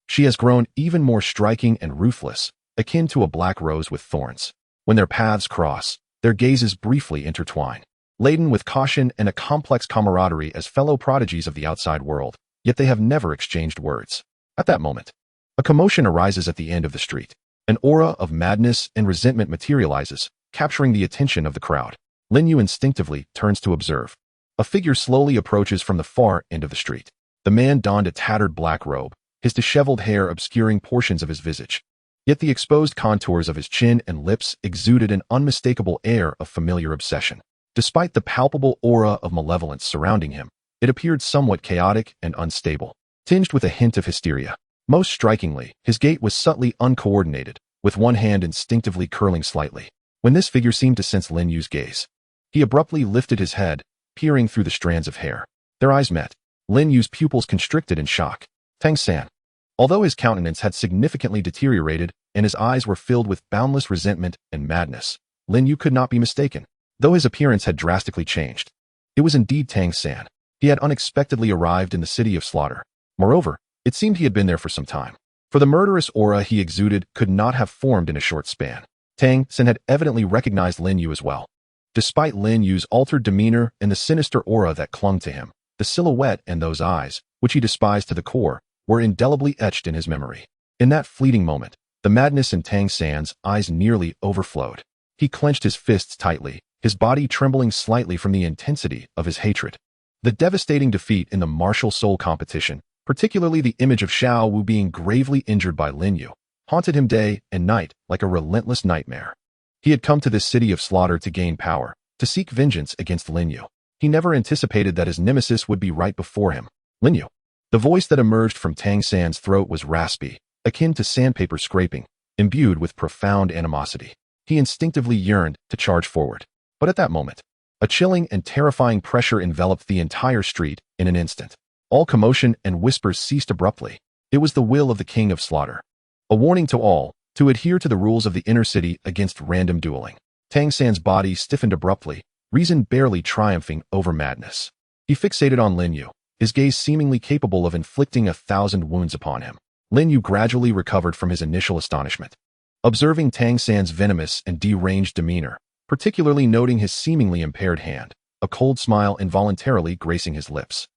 She has grown even more striking and ruthless, akin to a black rose with thorns. When their paths cross, their gazes briefly intertwine, laden with caution and a complex camaraderie as fellow prodigies of the outside world, yet they have never exchanged words. At that moment, a commotion arises at the end of the street. An aura of madness and resentment materializes, capturing the attention of the crowd. Lin Yu instinctively turns to observe. A figure slowly approaches from the far end of the street. The man donned a tattered black robe, his disheveled hair obscuring portions of his visage. Yet the exposed contours of his chin and lips exuded an unmistakable air of familiar obsession. Despite the palpable aura of malevolence surrounding him, it appeared somewhat chaotic and unstable, tinged with a hint of hysteria. Most strikingly, his gait was subtly uncoordinated, with one hand instinctively curling slightly. When this figure seemed to sense Lin Yu's gaze, he abruptly lifted his head, peering through the strands of hair. Their eyes met. Lin Yu's pupils constricted in shock. Tang San. Although his countenance had significantly deteriorated and his eyes were filled with boundless resentment and madness, Lin Yu could not be mistaken. Though his appearance had drastically changed, it was indeed Tang San. He had unexpectedly arrived in the city of slaughter. Moreover, it seemed he had been there for some time, for the murderous aura he exuded could not have formed in a short span. Tang San had evidently recognized Lin Yu as well. Despite Lin Yu's altered demeanor and the sinister aura that clung to him, the silhouette and those eyes, which he despised to the core, were indelibly etched in his memory. In that fleeting moment, the madness in Tang San's eyes nearly overflowed. He clenched his fists tightly, his body trembling slightly from the intensity of his hatred. The devastating defeat in the martial soul competition, particularly the image of Xiao Wu being gravely injured by Lin Yu, haunted him day and night like a relentless nightmare. He had come to this city of slaughter to gain power, to seek vengeance against Lin Yu. He never anticipated that his nemesis would be right before him. Lin Yu. The voice that emerged from Tang San's throat was raspy, akin to sandpaper scraping, imbued with profound animosity. He instinctively yearned to charge forward. But at that moment, a chilling and terrifying pressure enveloped the entire street in an instant. All commotion and whispers ceased abruptly. It was the will of the King of Slaughter. A warning to all to adhere to the rules of the inner city against random dueling. Tang San's body stiffened abruptly, reason barely triumphing over madness. He fixated on Lin Yu, his gaze seemingly capable of inflicting 1,000 wounds upon him. Lin Yu gradually recovered from his initial astonishment. Observing Tang San's venomous and deranged demeanor, particularly noting his seemingly impaired hand, a cold smile involuntarily gracing his lips.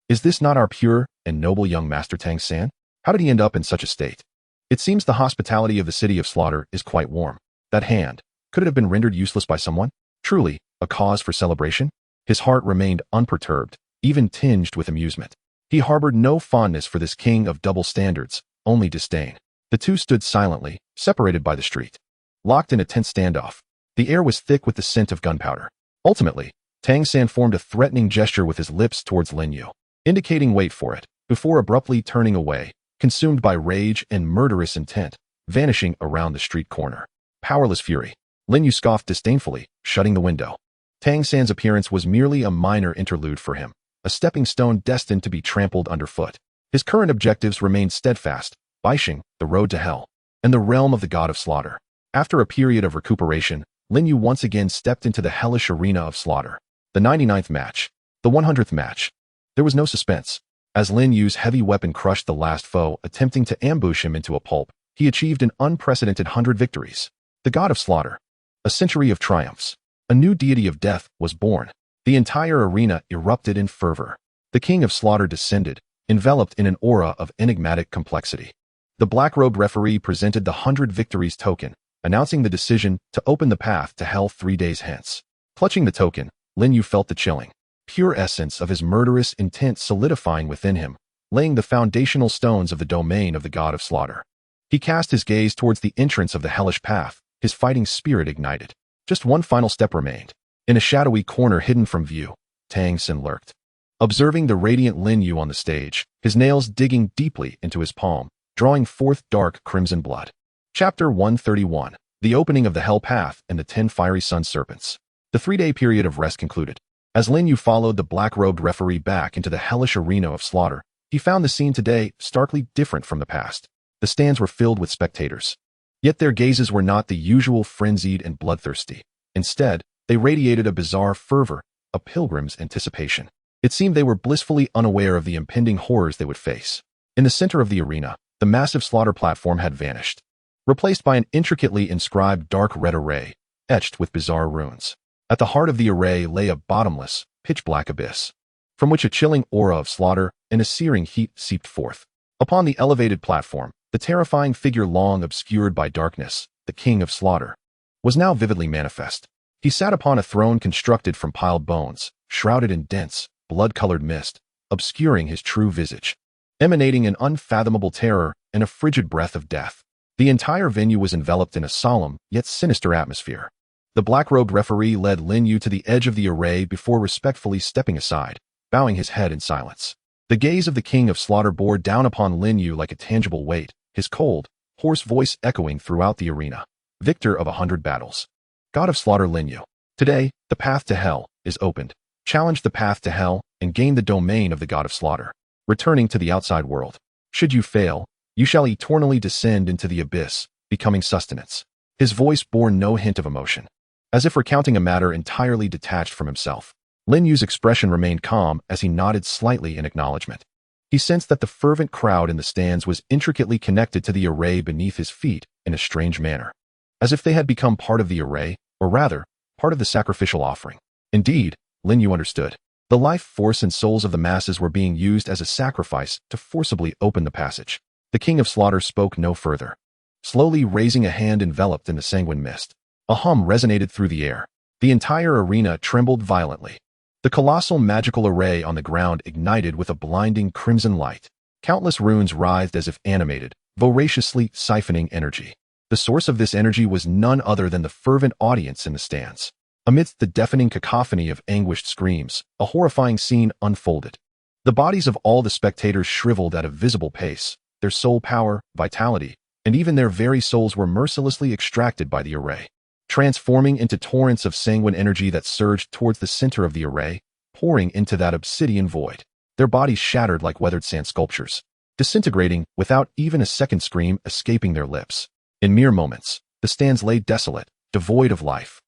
Is this not our pure and noble young master Tang San? How did he end up in such a state? It seems the hospitality of the city of slaughter is quite warm. That hand, could it have been rendered useless by someone? Truly, a cause for celebration? His heart remained unperturbed, even tinged with amusement. He harbored no fondness for this king of double standards, only disdain. The two stood silently, separated by the street, locked in a tense standoff. The air was thick with the scent of gunpowder. Ultimately, Tang San formed a threatening gesture with his lips towards Lin Yu, indicating wait for it, before abruptly turning away, consumed by rage and murderous intent, vanishing around the street corner. Powerless fury. Lin Yu scoffed disdainfully, shutting the window. Tang San's appearance was merely a minor interlude for him, a stepping stone destined to be trampled underfoot. His current objectives remained steadfast, Baixing, the road to hell, and the realm of the god of slaughter. After a period of recuperation, Lin Yu once again stepped into the hellish arena of slaughter. The 99th match. The 100th match. There was no suspense. As Lin Yu's heavy weapon crushed the last foe attempting to ambush him into a pulp, he achieved an unprecedented 100 victories. The god of slaughter. A century of triumphs. A new deity of death was born. The entire arena erupted in fervor. The king of slaughter descended, enveloped in an aura of enigmatic complexity. The black-robed referee presented the 100 victories token, announcing the decision to open the path to hell 3 days hence. Clutching the token, Lin Yu felt the chilling, pure essence of his murderous intent solidifying within him, laying the foundational stones of the domain of the god of slaughter. He cast his gaze towards the entrance of the hellish path, his fighting spirit ignited. Just one final step remained. In a shadowy corner hidden from view, Tang San lurked. Observing the radiant Lin Yu on the stage, his nails digging deeply into his palm, drawing forth dark crimson blood. Chapter 131. The opening of the hell path and the 10 fiery sun serpents. The 3-day period of rest concluded. As Lin Yu followed the black-robed referee back into the hellish arena of slaughter, he found the scene today starkly different from the past. The stands were filled with spectators. Yet their gazes were not the usual frenzied and bloodthirsty. Instead, they radiated a bizarre fervor, a pilgrim's anticipation. It seemed they were blissfully unaware of the impending horrors they would face. In the center of the arena, the massive slaughter platform had vanished, replaced by an intricately inscribed dark red array, etched with bizarre runes. At the heart of the array lay a bottomless, pitch-black abyss, from which a chilling aura of slaughter and a searing heat seeped forth. Upon the elevated platform, the terrifying figure long obscured by darkness, the King of Slaughter, was now vividly manifest. He sat upon a throne constructed from piled bones, shrouded in dense, blood-colored mist, obscuring his true visage, emanating an unfathomable terror and a frigid breath of death. The entire venue was enveloped in a solemn, yet sinister atmosphere. The black-robed referee led Lin Yu to the edge of the array before respectfully stepping aside, bowing his head in silence. The gaze of the King of Slaughter bore down upon Lin Yu like a tangible weight, his cold, hoarse voice echoing throughout the arena. Victor of 100 battles. God of Slaughter Lin Yu. Today, the path to hell is opened. Challenge the path to hell and gain the domain of the God of Slaughter, returning to the outside world. Should you fail, you shall eternally descend into the abyss, becoming sustenance. His voice bore no hint of emotion, as if recounting a matter entirely detached from himself. Lin Yu's expression remained calm as he nodded slightly in acknowledgement. He sensed that the fervent crowd in the stands was intricately connected to the array beneath his feet in a strange manner, as if they had become part of the array, or rather, part of the sacrificial offering. Indeed, Lin Yu understood. The life force and souls of the masses were being used as a sacrifice to forcibly open the passage. The King of Slaughter spoke no further, slowly raising a hand enveloped in the sanguine mist. A hum resonated through the air. The entire arena trembled violently. The colossal magical array on the ground ignited with a blinding crimson light. Countless runes writhed as if animated, voraciously siphoning energy. The source of this energy was none other than the fervent audience in the stands. Amidst the deafening cacophony of anguished screams, a horrifying scene unfolded. The bodies of all the spectators shriveled at a visible pace. Their soul power, vitality, and even their very souls were mercilessly extracted by the array, transforming into torrents of sanguine energy that surged towards the center of the array, pouring into that obsidian void. Their bodies shattered like weathered sand sculptures, disintegrating without even a second scream escaping their lips. In mere moments, the stands lay desolate, devoid of life.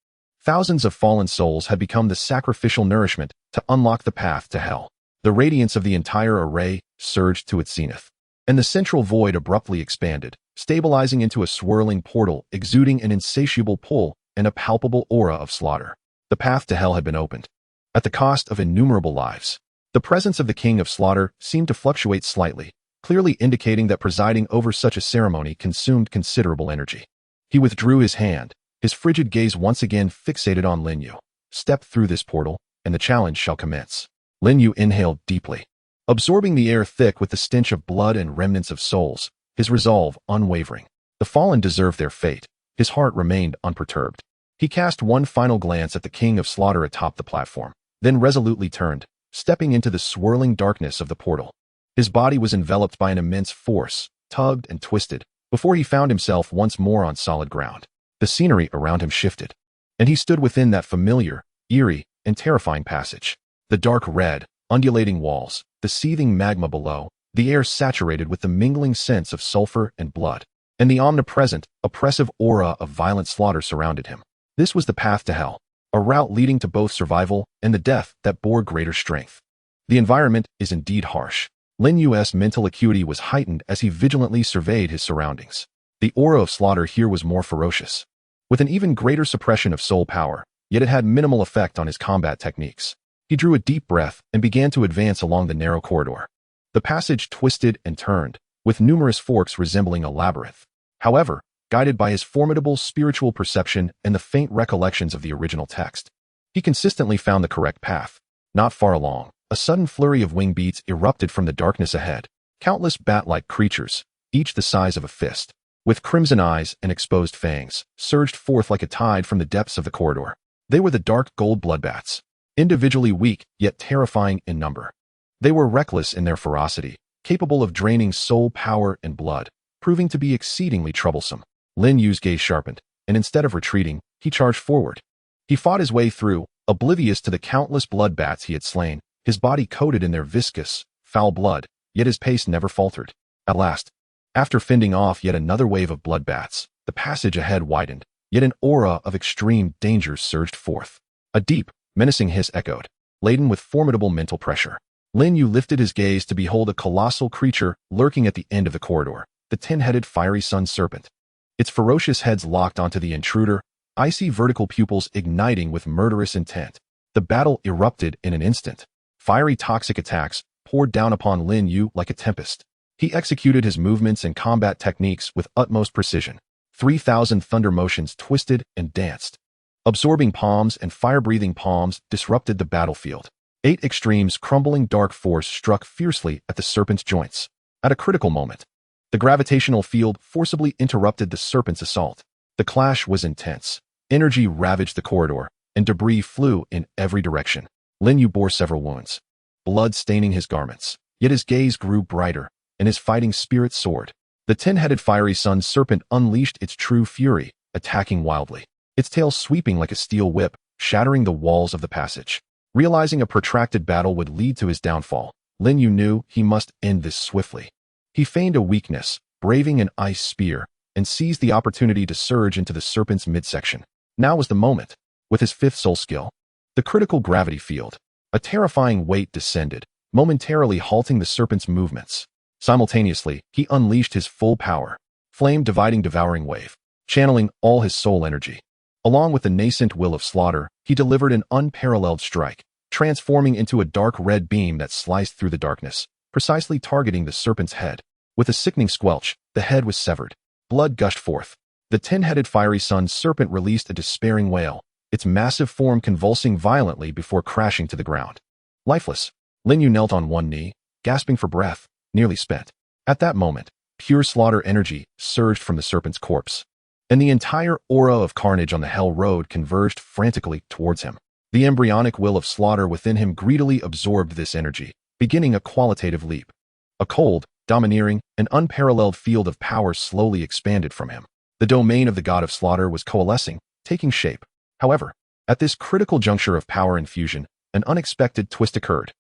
Thousands of fallen souls had become the sacrificial nourishment to unlock the path to hell. The radiance of the entire array surged to its zenith, and the central void abruptly expanded, stabilizing into a swirling portal exuding an insatiable pull and a palpable aura of slaughter. The path to hell had been opened, at the cost of innumerable lives. The presence of the King of Slaughter seemed to fluctuate slightly, clearly indicating that presiding over such a ceremony consumed considerable energy. He withdrew his hand, his frigid gaze once again fixated on Lin Yu. Step through this portal, and the challenge shall commence. Lin Yu inhaled deeply, absorbing the air thick with the stench of blood and remnants of souls, his resolve unwavering. The fallen deserved their fate. His heart remained unperturbed. He cast one final glance at the King of Slaughter atop the platform, then resolutely turned, stepping into the swirling darkness of the portal. His body was enveloped by an immense force, tugged and twisted, before he found himself once more on solid ground. The scenery around him shifted, and he stood within that familiar, eerie, and terrifying passage. The dark red, undulating walls, the seething magma below, the air saturated with the mingling scents of sulfur and blood, and the omnipresent, oppressive aura of violent slaughter surrounded him. This was the path to hell, a route leading to both survival and the death that bore greater strength. The environment is indeed harsh. Lin Yu's mental acuity was heightened as he vigilantly surveyed his surroundings. The aura of slaughter here was more ferocious, with an even greater suppression of soul power, yet it had minimal effect on his combat techniques. He drew a deep breath and began to advance along the narrow corridor. The passage twisted and turned, with numerous forks resembling a labyrinth. However, guided by his formidable spiritual perception and the faint recollections of the original text, he consistently found the correct path. Not far along, a sudden flurry of wing beats erupted from the darkness ahead. Countless bat-like creatures, each the size of a fist, with crimson eyes and exposed fangs, surged forth like a tide from the depths of the corridor. They were the dark gold bloodbats, individually weak yet terrifying in number. They were reckless in their ferocity, capable of draining soul power and blood, proving to be exceedingly troublesome. Lin Yu's gaze sharpened, and instead of retreating, he charged forward. He fought his way through, oblivious to the countless bloodbats he had slain, his body coated in their viscous, foul blood, yet his pace never faltered. At last, after fending off yet another wave of bloodbats, the passage ahead widened, yet an aura of extreme danger surged forth. A deep, menacing hiss echoed, laden with formidable mental pressure. Lin Yu lifted his gaze to behold a colossal creature lurking at the end of the corridor, the 10-headed fiery sun serpent. Its ferocious heads locked onto the intruder, icy vertical pupils igniting with murderous intent. The battle erupted in an instant. Fiery toxic attacks poured down upon Lin Yu like a tempest. He executed his movements and combat techniques with utmost precision. 3,000 thunder motions twisted and danced. Absorbing palms and fire-breathing palms disrupted the battlefield. 8 extremes crumbling dark force struck fiercely at the serpent's joints. At a critical moment, the gravitational field forcibly interrupted the serpent's assault. The clash was intense. Energy ravaged the corridor, and debris flew in every direction. Lin Yu bore several wounds, blood staining his garments. Yet his gaze grew brighter, and his fighting spirit soared. The 10-headed fiery sun serpent unleashed its true fury, attacking wildly. Its tail sweeping like a steel whip, shattering the walls of the passage. Realizing a protracted battle would lead to his downfall, Lin Yu knew he must end this swiftly. He feigned a weakness, braving an ice spear, and seized the opportunity to surge into the serpent's midsection. Now was the moment. With his 5th soul skill, the critical gravity field, a terrifying weight descended, momentarily halting the serpent's movements. Simultaneously, he unleashed his full power, flame-dividing devouring wave, channeling all his soul energy. Along with the nascent will of slaughter, he delivered an unparalleled strike, transforming into a dark red beam that sliced through the darkness, precisely targeting the serpent's head. With a sickening squelch, the head was severed. Blood gushed forth. The 10-headed fiery sun serpent released a despairing wail, its massive form convulsing violently before crashing to the ground. Lifeless, Lin Yu knelt on one knee, gasping for breath, nearly spent. At that moment, pure slaughter energy surged from the serpent's corpse, and the entire aura of carnage on the Hell Road converged frantically towards him. The embryonic will of slaughter within him greedily absorbed this energy, beginning a qualitative leap. A cold, domineering, and unparalleled field of power slowly expanded from him. The domain of the god of slaughter was coalescing, taking shape. However, at this critical juncture of power infusion, an unexpected twist occurred.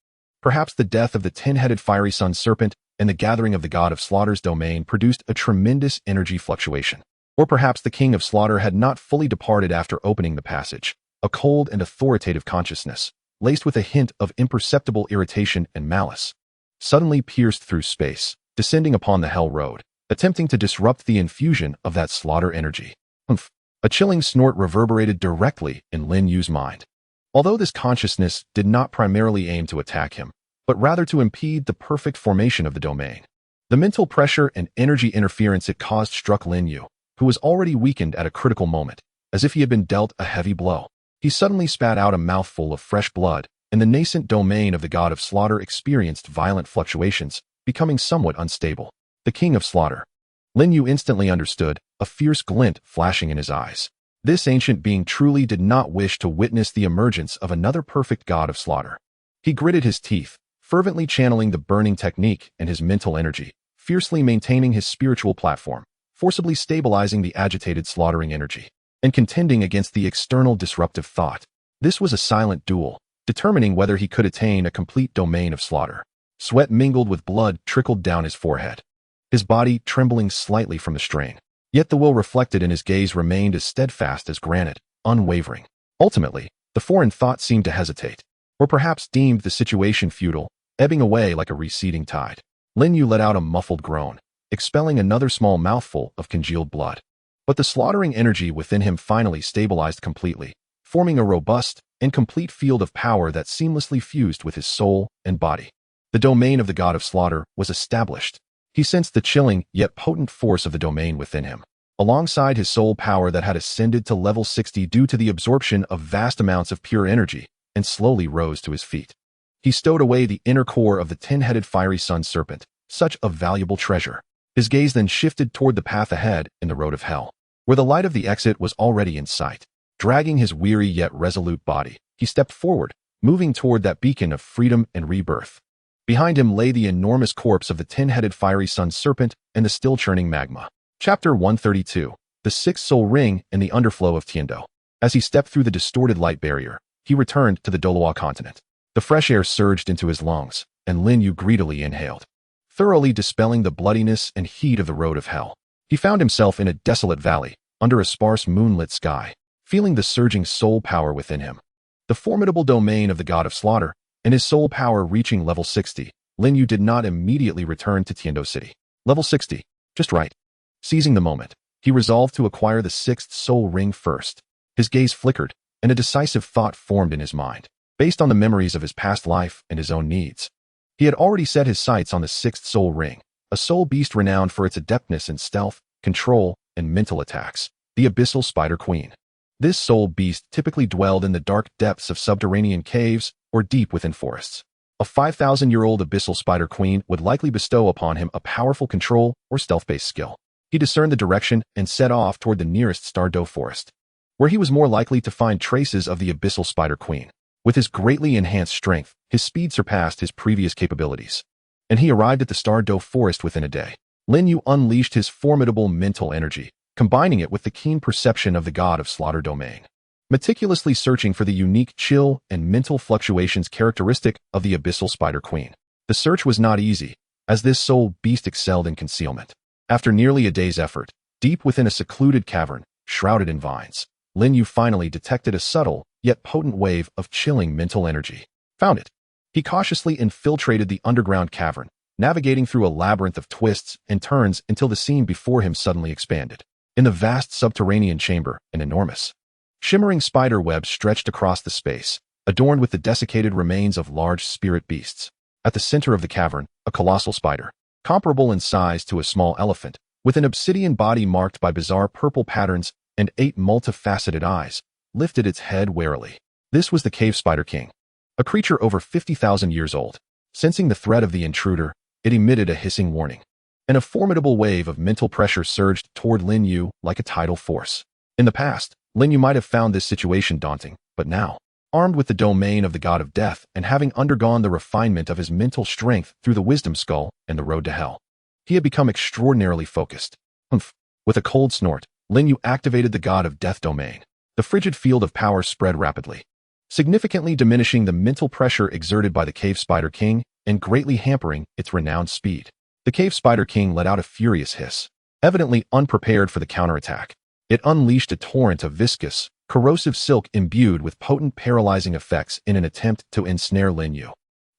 Perhaps the death of the 10-headed fiery sun serpent and the gathering of the god of slaughter's domain produced a tremendous energy fluctuation. Or perhaps the king of slaughter had not fully departed after opening the passage, a cold and authoritative consciousness, laced with a hint of imperceptible irritation and malice, suddenly pierced through space, descending upon the Hell Road, attempting to disrupt the infusion of that slaughter energy. Humph! A chilling snort reverberated directly in Lin Yu's mind. Although this consciousness did not primarily aim to attack him, but rather to impede the perfect formation of the domain. The mental pressure and energy interference it caused struck Lin Yu, who was already weakened at a critical moment, as if he had been dealt a heavy blow. He suddenly spat out a mouthful of fresh blood, and the nascent domain of the god of slaughter experienced violent fluctuations, becoming somewhat unstable. The king of slaughter. Lin Yu instantly understood, a fierce glint flashing in his eyes. This ancient being truly did not wish to witness the emergence of another perfect god of slaughter. He gritted his teeth, fervently channeling the burning technique and his mental energy, fiercely maintaining his spiritual platform, forcibly stabilizing the agitated slaughtering energy, and contending against the external disruptive thought. This was a silent duel, determining whether he could attain a complete domain of slaughter. Sweat mingled with blood trickled down his forehead, his body trembling slightly from the strain. Yet the will reflected in his gaze remained as steadfast as granite, unwavering. Ultimately, the foreign thought seemed to hesitate, or perhaps deemed the situation futile, ebbing away like a receding tide. Lin Yu let out a muffled groan, expelling another small mouthful of congealed blood. But the slaughtering energy within him finally stabilized completely, forming a robust and complete field of power that seamlessly fused with his soul and body. The domain of the god of slaughter was established. He sensed the chilling yet potent force of the domain within him, alongside his soul power that had ascended to level 60 due to the absorption of vast amounts of pure energy, and slowly rose to his feet. He stowed away the inner core of the 10-headed fiery sun serpent, such a valuable treasure. His gaze then shifted toward the path ahead in the road of hell, where the light of the exit was already in sight. Dragging his weary yet resolute body, he stepped forward, moving toward that beacon of freedom and rebirth. Behind him lay the enormous corpse of the 10-headed fiery sun serpent and the still-churning magma. Chapter 132. The Sixth Soul Ring and the Underflow of Tiando. As he stepped through the distorted light barrier, he returned to the Douluo continent. The fresh air surged into his lungs, and Lin Yu greedily inhaled, thoroughly dispelling the bloodiness and heat of the road of hell. He found himself in a desolate valley, under a sparse moonlit sky, feeling the surging soul power within him. the formidable domain of the god of slaughter, and his soul power reaching level 60, Lin Yu did not immediately return to Tiando City. Level 60. Just right. Seizing the moment, he resolved to acquire the 6th soul ring first. His gaze flickered, and a decisive thought formed in his mind. Based on the memories of his past life and his own needs, he had already set his sights on the 6th soul ring, a soul beast renowned for its adeptness in stealth, control, and mental attacks, the Abyssal Spider Queen. This soul beast typically dwelled in the dark depths of subterranean caves or deep within forests. A 5,000-year-old Abyssal Spider Queen would likely bestow upon him a powerful control or stealth-based skill. He discerned the direction and set off toward the nearest Stardow forest, where he was more likely to find traces of the Abyssal Spider Queen. With his greatly enhanced strength, his speed surpassed his previous capabilities, and he arrived at the Stardow forest within a day. Lin Yu unleashed his formidable mental energy, combining it with the keen perception of the god of slaughter domain, meticulously searching for the unique chill and mental fluctuations characteristic of the Abyssal Spider Queen. The search was not easy, as this soul beast excelled in concealment. After nearly a day's effort, deep within a secluded cavern, shrouded in vines, Lin Yu finally detected a subtle, yet potent wave of chilling mental energy. Found it. He cautiously infiltrated the underground cavern, navigating through a labyrinth of twists and turns until the scene before him suddenly expanded. In the vast subterranean chamber, an enormous, shimmering spider web stretched across the space, adorned with the desiccated remains of large spirit beasts. At the center of the cavern, a colossal spider, comparable in size to a small elephant, with an obsidian body marked by bizarre purple patterns and 8 multifaceted eyes, lifted its head warily. This was the Cave Spider King, a creature over 50,000 years old. Sensing the threat of the intruder, it emitted a hissing warning, and a formidable wave of mental pressure surged toward Lin Yu like a tidal force. In the past, Lin Yu might have found this situation daunting, but now, armed with the domain of the god of death and having undergone the refinement of his mental strength through the wisdom skull and the road to hell, he had become extraordinarily focused. Humph! With a cold snort, Lin Yu activated the god of death domain. The frigid field of power spread rapidly, significantly diminishing the mental pressure exerted by the Cave Spider King and greatly hampering its renowned speed. The Cave Spider King let out a furious hiss, evidently unprepared for the counterattack. It unleashed a torrent of viscous, corrosive silk imbued with potent paralyzing effects in an attempt to ensnare Lin Yu.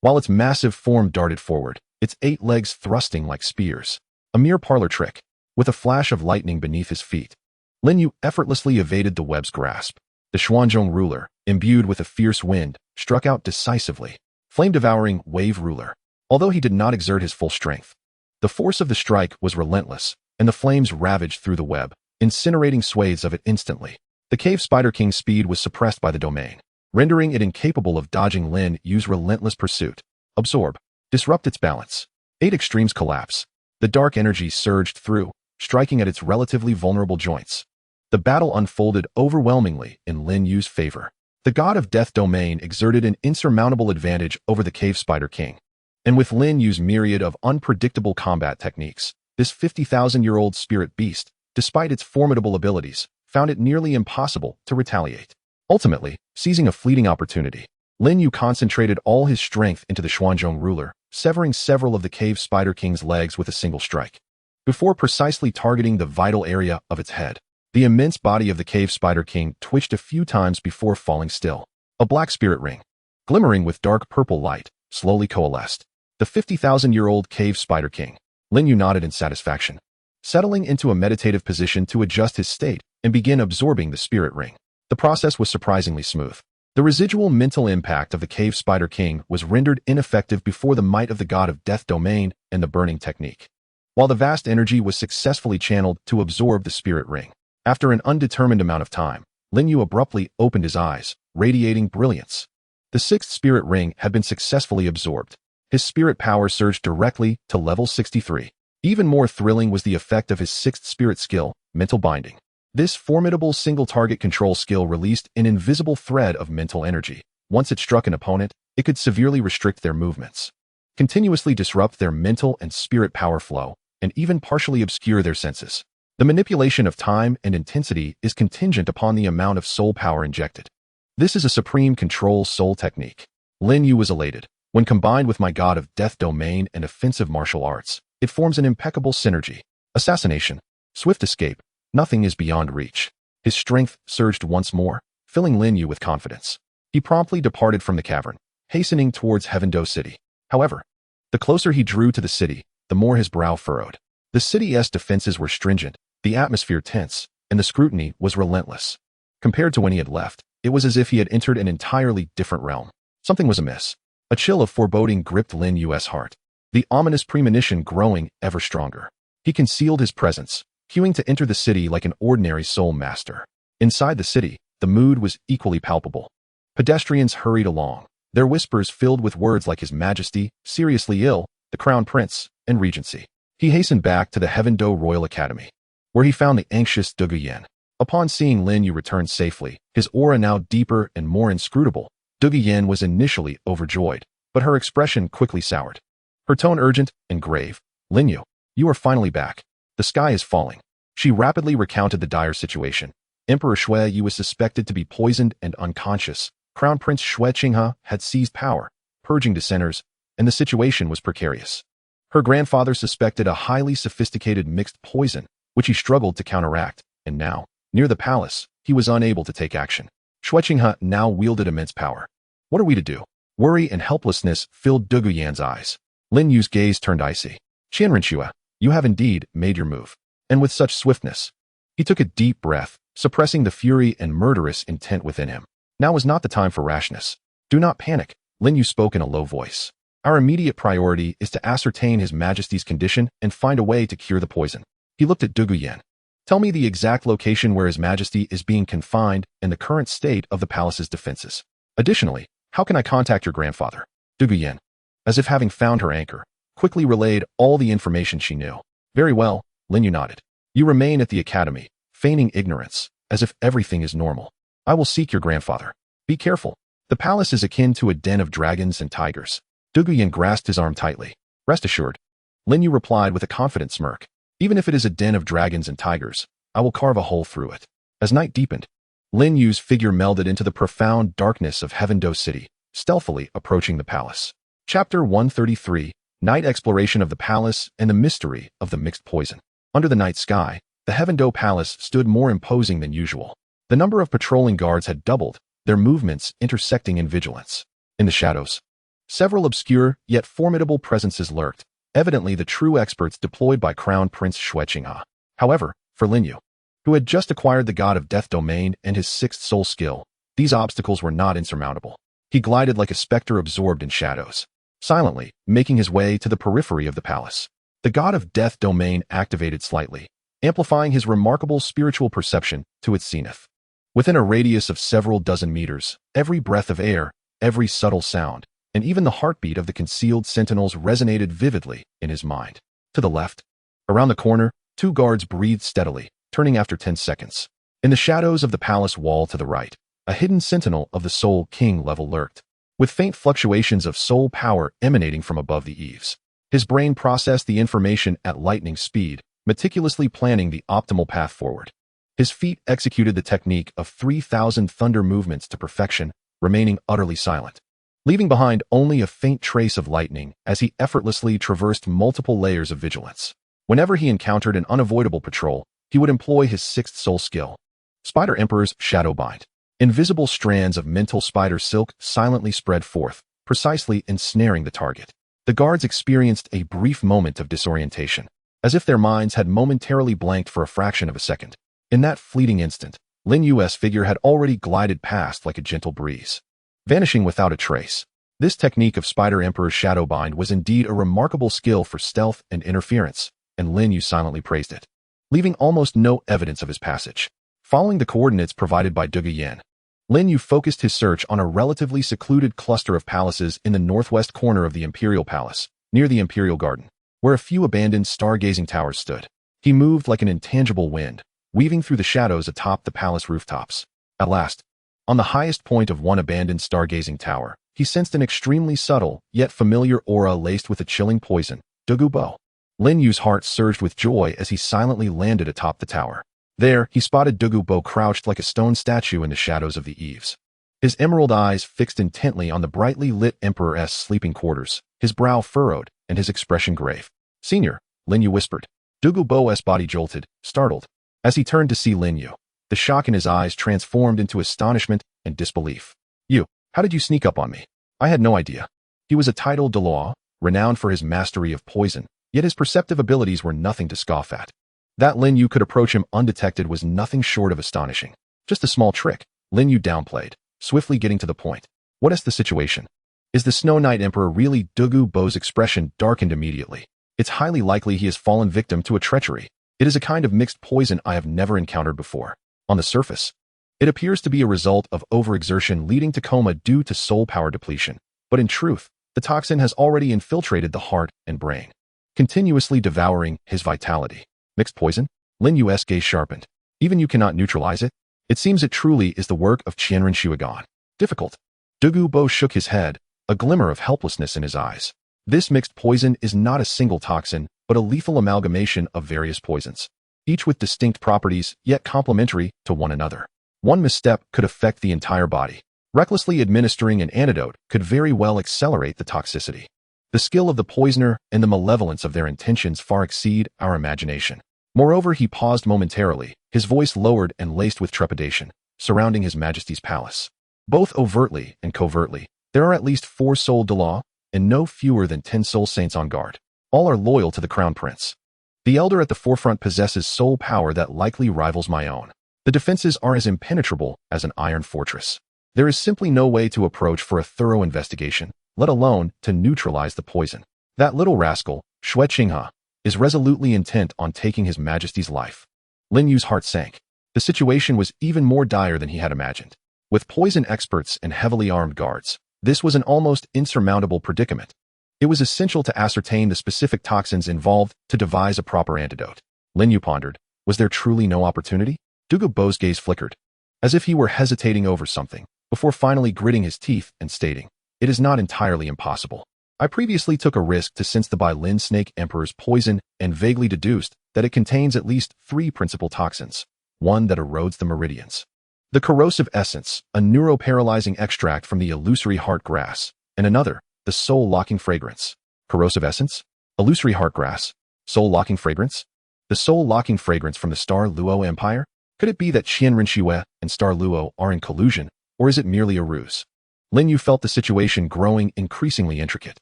While its massive form darted forward, its 8 legs thrusting like spears, a mere parlor trick, with a flash of lightning beneath his feet, Lin Yu effortlessly evaded the web's grasp. The Xuanzhong ruler, imbued with a fierce wind, struck out decisively, flame-devouring wave ruler. Although he did not exert his full strength, the force of the strike was relentless, and the flames ravaged through the web, incinerating swathes of it instantly. The Cave Spider King's speed was suppressed by the domain, rendering it incapable of dodging Lin Yu's relentless pursuit. Absorb. Disrupt its balance. 8 extremes collapse. The dark energy surged through, striking at its relatively vulnerable joints. The battle unfolded overwhelmingly in Lin Yu's favor. The god of death domain exerted an insurmountable advantage over the Cave Spider King, and with Lin Yu's myriad of unpredictable combat techniques, this 50,000-year-old spirit beast, despite its formidable abilities, found it nearly impossible to retaliate. Ultimately, seizing a fleeting opportunity, Lin Yu concentrated all his strength into the Xuanzhong ruler, severing several of the Cave Spider King's legs with a single strike. Before precisely targeting the vital area of its head, the immense body of the Cave Spider King twitched a few times before falling still. A black spirit ring, glimmering with dark purple light, slowly coalesced. The 50,000-year-old Cave Spider King. Lin Yu nodded in satisfaction, settling into a meditative position to adjust his state and begin absorbing the spirit ring. The process was surprisingly smooth. The residual mental impact of the Cave Spider King was rendered ineffective before the might of the god of death domain and the burning technique, while the vast energy was successfully channeled to absorb the spirit ring. After an undetermined amount of time, Lin Yu abruptly opened his eyes, radiating brilliance. The 6th spirit ring had been successfully absorbed. His spirit power surged directly to level 63. Even more thrilling was the effect of his 6th spirit skill, mental binding. This formidable single-target control skill released an invisible thread of mental energy. Once it struck an opponent, it could severely restrict their movements, continuously disrupt their mental and spirit power flow, and even partially obscure their senses. The manipulation of time and intensity is contingent upon the amount of soul power injected. This is a supreme control soul technique. Lin Yu was elated. When combined with my god of death domain and offensive martial arts, it forms an impeccable synergy. Assassination, swift escape, nothing is beyond reach. His strength surged once more, filling Lin Yu with confidence. He promptly departed from the cavern, hastening towards Heavendo City. However, the closer he drew to the city, the more his brow furrowed. The city's defenses were stringent, the atmosphere tense, and the scrutiny was relentless. Compared to when he had left, it was as if he had entered an entirely different realm. Something was amiss. A chill of foreboding gripped Lin's heart, the ominous premonition growing ever stronger. He concealed his presence, queuing to enter the city like an ordinary soul master. Inside the city, the mood was equally palpable. Pedestrians hurried along, their whispers filled with words like His Majesty, seriously ill, the Crown Prince, and Regency. He hastened back to the Heavendo Royal Academy, where he found the anxious Douluo. Upon seeing Lin Yu return safely, his aura now deeper and more inscrutable, Douluo was initially overjoyed, but her expression quickly soured. Her tone urgent and grave. "Lin Yu, you are finally back. The sky is falling." She rapidly recounted the dire situation. Emperor Shui Yu was suspected to be poisoned and unconscious. Crown Prince Shui Qinghe had seized power, purging dissenters, and the situation was precarious. Her grandfather suspected a highly sophisticated mixed poison, which he struggled to counteract, and now, near the palace, he was unable to take action. Shui Qinghe now wielded immense power. What are we to do? Worry and helplessness filled Douluo's eyes. Lin Yu's gaze turned icy. "Qianrenxue, you have indeed made your move. And with such swiftness." He took a deep breath, suppressing the fury and murderous intent within him. Now was not the time for rashness. "Do not panic," Lin Yu spoke in a low voice. "Our immediate priority is to ascertain His Majesty's condition and find a way to cure the poison." He looked at Douluo. "Tell me the exact location where His Majesty is being confined and the current state of the palace's defenses. Additionally, how can I contact your grandfather?" Douluo, as if having found her anchor, quickly relayed all the information she knew. "Very well," Lin Yu nodded. "You remain at the academy, feigning ignorance, as if everything is normal. I will seek your grandfather. Be careful. The palace is akin to a den of dragons and tigers." Douluo grasped his arm tightly. "Rest assured," Lin Yu replied with a confident smirk. "Even if it is a den of dragons and tigers, I will carve a hole through it." As night deepened, Lin Yu's figure melded into the profound darkness of Heavendo City, stealthily approaching the palace. Chapter 133, Night Exploration of the Palace and the Mystery of the Mixed Poison. Under the night sky, the Heavendo Palace stood more imposing than usual. The number of patrolling guards had doubled, their movements intersecting in vigilance. In the shadows, several obscure yet formidable presences lurked, evidently the true experts deployed by Crown Prince Shui Qinghe. However, for Lin Yu, who had just acquired the God of Death domain and his sixth soul skill, these obstacles were not insurmountable. He glided like a specter absorbed in shadows, silently making his way to the periphery of the palace. The God of Death domain activated slightly, amplifying his remarkable spiritual perception to its zenith. Within a radius of several dozen meters, every breath of air, every subtle sound, and even the heartbeat of the concealed sentinels resonated vividly in his mind. To the left, around the corner, two guards breathed steadily, turning after 10 seconds. In the shadows of the palace wall to the right, a hidden sentinel of the Soul King level lurked, with faint fluctuations of soul power emanating from above the eaves. His brain processed the information at lightning speed, meticulously planning the optimal path forward. His feet executed the technique of 3,000 thunder movements to perfection, remaining utterly silent, leaving behind only a faint trace of lightning as he effortlessly traversed multiple layers of vigilance. Whenever he encountered an unavoidable patrol, he would employ his sixth soul skill, Spider Emperor's Shadowbind. Invisible strands of mental spider silk silently spread forth, precisely ensnaring the target. The guards experienced a brief moment of disorientation, as if their minds had momentarily blanked for a fraction of a second. In that fleeting instant, Lin Yu's figure had already glided past like a gentle breeze, vanishing without a trace. This technique of Spider Emperor's Shadowbind was indeed a remarkable skill for stealth and interference, and Lin Yu silently praised it, leaving almost no evidence of his passage. Following the coordinates provided by Douluo, Lin Yu focused his search on a relatively secluded cluster of palaces in the northwest corner of the Imperial Palace, near the Imperial Garden, where a few abandoned stargazing towers stood. He moved like an intangible wind, weaving through the shadows atop the palace rooftops. At last, on the highest point of one abandoned stargazing tower, he sensed an extremely subtle, yet familiar aura laced with a chilling poison, Douluo. Lin Yu's heart surged with joy as he silently landed atop the tower. There, he spotted Douluo crouched like a stone statue in the shadows of the eaves, his emerald eyes fixed intently on the brightly lit Emperor's sleeping quarters, his brow furrowed and his expression grave. "Senior," Lin Yu whispered. Douluo's body jolted, startled. As he turned to see Lin Yu, the shock in his eyes transformed into astonishment and disbelief. "You." How did you sneak up on me? I had no idea. He was a titled Douluo, renowned for his mastery of poison, yet his perceptive abilities were nothing to scoff at. That Lin Yu could approach him undetected was nothing short of astonishing. Just a small trick, Lin Yu downplayed, swiftly getting to the point. What is the situation? Is the Snow Knight Emperor really? Douluo's expression darkened immediately. It's highly likely he has fallen victim to a treachery. It is a kind of mixed poison I have never encountered before. On the surface, it appears to be a result of overexertion leading to coma due to soul power depletion. But in truth, the toxin has already infiltrated the heart and brain, continuously devouring his vitality. Mixed poison? Lin Yu's gaze sharpened. Even you cannot neutralize it? It seems it truly is the work of Qianren Shuigan. Difficult. Douluo shook his head, a glimmer of helplessness in his eyes. This mixed poison is not a single toxin, but a lethal amalgamation of various poisons, each with distinct properties yet complementary to one another. One misstep could affect the entire body. Recklessly administering an antidote could very well accelerate the toxicity. The skill of the poisoner and the malevolence of their intentions far exceed our imagination. Moreover, he paused momentarily, his voice lowered and laced with trepidation, surrounding His Majesty's palace. Both overtly and covertly, there are at least 4 soul Douluo, and no fewer than 10 soul saints on guard. All are loyal to the crown prince. The elder at the forefront possesses soul power that likely rivals my own. The defenses are as impenetrable as an iron fortress. There is simply no way to approach for a thorough investigation, let alone to neutralize the poison. That little rascal, Xue Qinghe, is resolutely intent on taking His Majesty's life. Lin Yu's heart sank. The situation was even more dire than he had imagined. With poison experts and heavily armed guards, this was an almost insurmountable predicament. It was essential to ascertain the specific toxins involved to devise a proper antidote. Lin Yu pondered, was there truly no opportunity? Douluo's gaze flickered, as if he were hesitating over something, before finally gritting his teeth and stating, it is not entirely impossible. I previously took a risk to sense the Bai Lin Snake Emperor's poison and vaguely deduced that it contains at least 3 principal toxins, one that erodes the meridians, the corrosive essence, a neuroparalyzing extract from the illusory heart grass, and another, the soul-locking fragrance. Corrosive essence? Illusory heart grass? Soul-locking fragrance? The soul-locking fragrance from the Star Luo Empire? Could it be that Qianren Shuigan and Star Luo are in collusion, or is it merely a ruse? Lin Yu felt the situation growing increasingly intricate.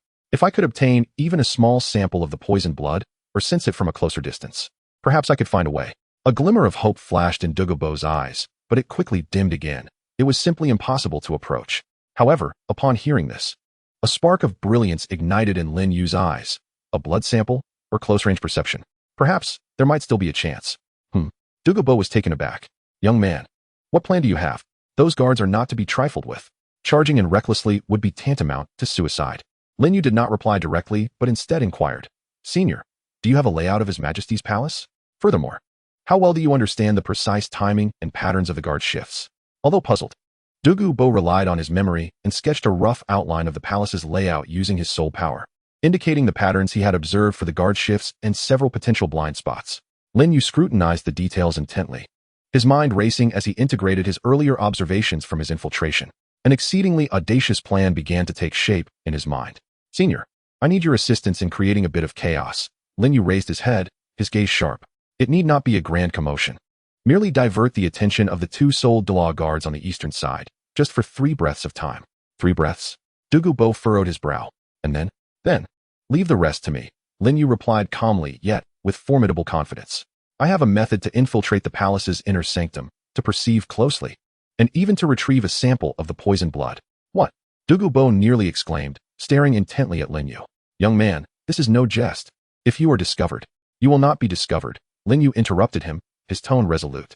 If I could obtain even a small sample of the poisoned blood, or sense it from a closer distance, perhaps I could find a way. A glimmer of hope flashed in Douluo's eyes, but it quickly dimmed again. It was simply impossible to approach. However, upon hearing this, a spark of brilliance ignited in Lin Yu's eyes. A blood sample, or close-range perception. Perhaps, there might still be a chance. Douluo was taken aback. Young man, what plan do you have? Those guards are not to be trifled with. Charging in recklessly would be tantamount to suicide. Lin Yu did not reply directly, but instead inquired, Senior, do you have a layout of His Majesty's palace? Furthermore, how well do you understand the precise timing and patterns of the guard shifts? Although puzzled, Douluo relied on his memory and sketched a rough outline of the palace's layout using his soul power, indicating the patterns he had observed for the guard shifts and several potential blind spots. Lin Yu scrutinized the details intently, his mind racing as he integrated his earlier observations from his infiltration. An exceedingly audacious plan began to take shape in his mind. Senior, I need your assistance in creating a bit of chaos. Lin Yu raised his head, his gaze sharp. It need not be a grand commotion. Merely divert the attention of the 2 soul Douluo guards on the eastern side, just for 3 breaths of time. 3 breaths? Douluo furrowed his brow. And then, leave the rest to me. Lin Yu replied calmly, yet with formidable confidence. I have a method to infiltrate the palace's inner sanctum, to perceive closely, and even to retrieve a sample of the poisoned blood. What? Douluo nearly exclaimed, staring intently at Lin Yu. Young man, this is no jest. If you are discovered, you will not be discovered. Lin Yu interrupted him, his tone resolute.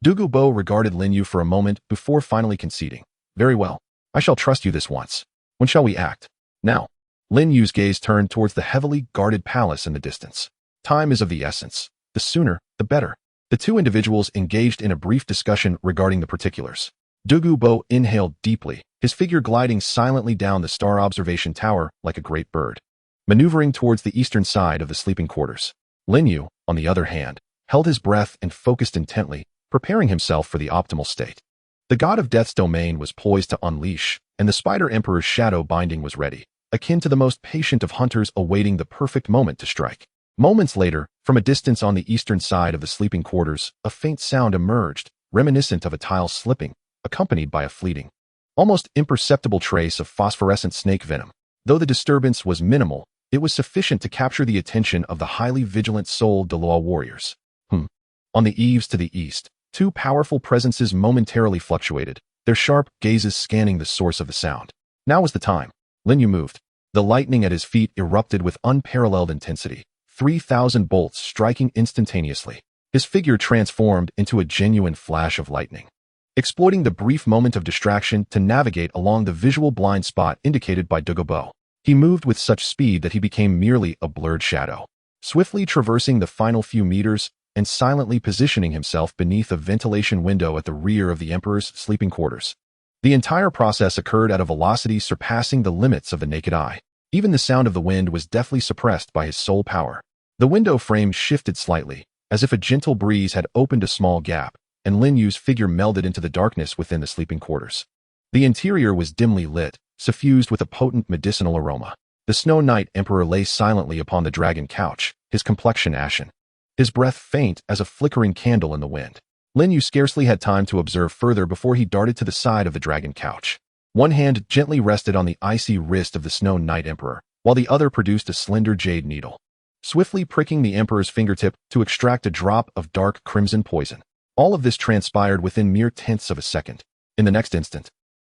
Douluo regarded Lin Yu for a moment before finally conceding. Very well. I shall trust you this once. When shall we act? Now. Lin Yu's gaze turned towards the heavily guarded palace in the distance. Time is of the essence. The sooner, the better. The 2 individuals engaged in a brief discussion regarding the particulars. Douluo inhaled deeply, his figure gliding silently down the star observation tower like a great bird, maneuvering towards the eastern side of the sleeping quarters. Lin Yu, on the other hand, held his breath and focused intently, preparing himself for the optimal state. The god of death's domain was poised to unleash, and the Spider Emperor's shadow binding was ready, akin to the most patient of hunters awaiting the perfect moment to strike. Moments later, from a distance on the eastern side of the sleeping quarters, a faint sound emerged, reminiscent of a tile slipping, accompanied by a fleeting, almost imperceptible trace of phosphorescent snake venom. Though the disturbance was minimal, it was sufficient to capture the attention of the highly vigilant Seoul Douluo warriors. On the eaves to the east, two powerful presences momentarily fluctuated, their sharp gazes scanning the source of the sound. Now was the time. Lin Yu moved. The lightning at his feet erupted with unparalleled intensity, 3,000 bolts striking instantaneously. His figure transformed into a genuine flash of lightning, exploiting the brief moment of distraction to navigate along the visual blind spot indicated by Douluo. He moved with such speed that he became merely a blurred shadow, swiftly traversing the final few meters and silently positioning himself beneath a ventilation window at the rear of the Emperor's sleeping quarters. The entire process occurred at a velocity surpassing the limits of the naked eye. Even the sound of the wind was deftly suppressed by his soul power. The window frame shifted slightly, as if a gentle breeze had opened a small gap, and Lin Yu's figure melded into the darkness within the sleeping quarters. The interior was dimly lit, suffused with a potent medicinal aroma. The Snow Knight Emperor lay silently upon the dragon couch, his complexion ashen, his breath faint as a flickering candle in the wind. Lin Yu scarcely had time to observe further before he darted to the side of the dragon couch. One hand gently rested on the icy wrist of the Snow Knight Emperor, while the other produced a slender jade needle, swiftly pricking the Emperor's fingertip to extract a drop of dark crimson poison. All of this transpired within mere tenths of a second. In the next instant,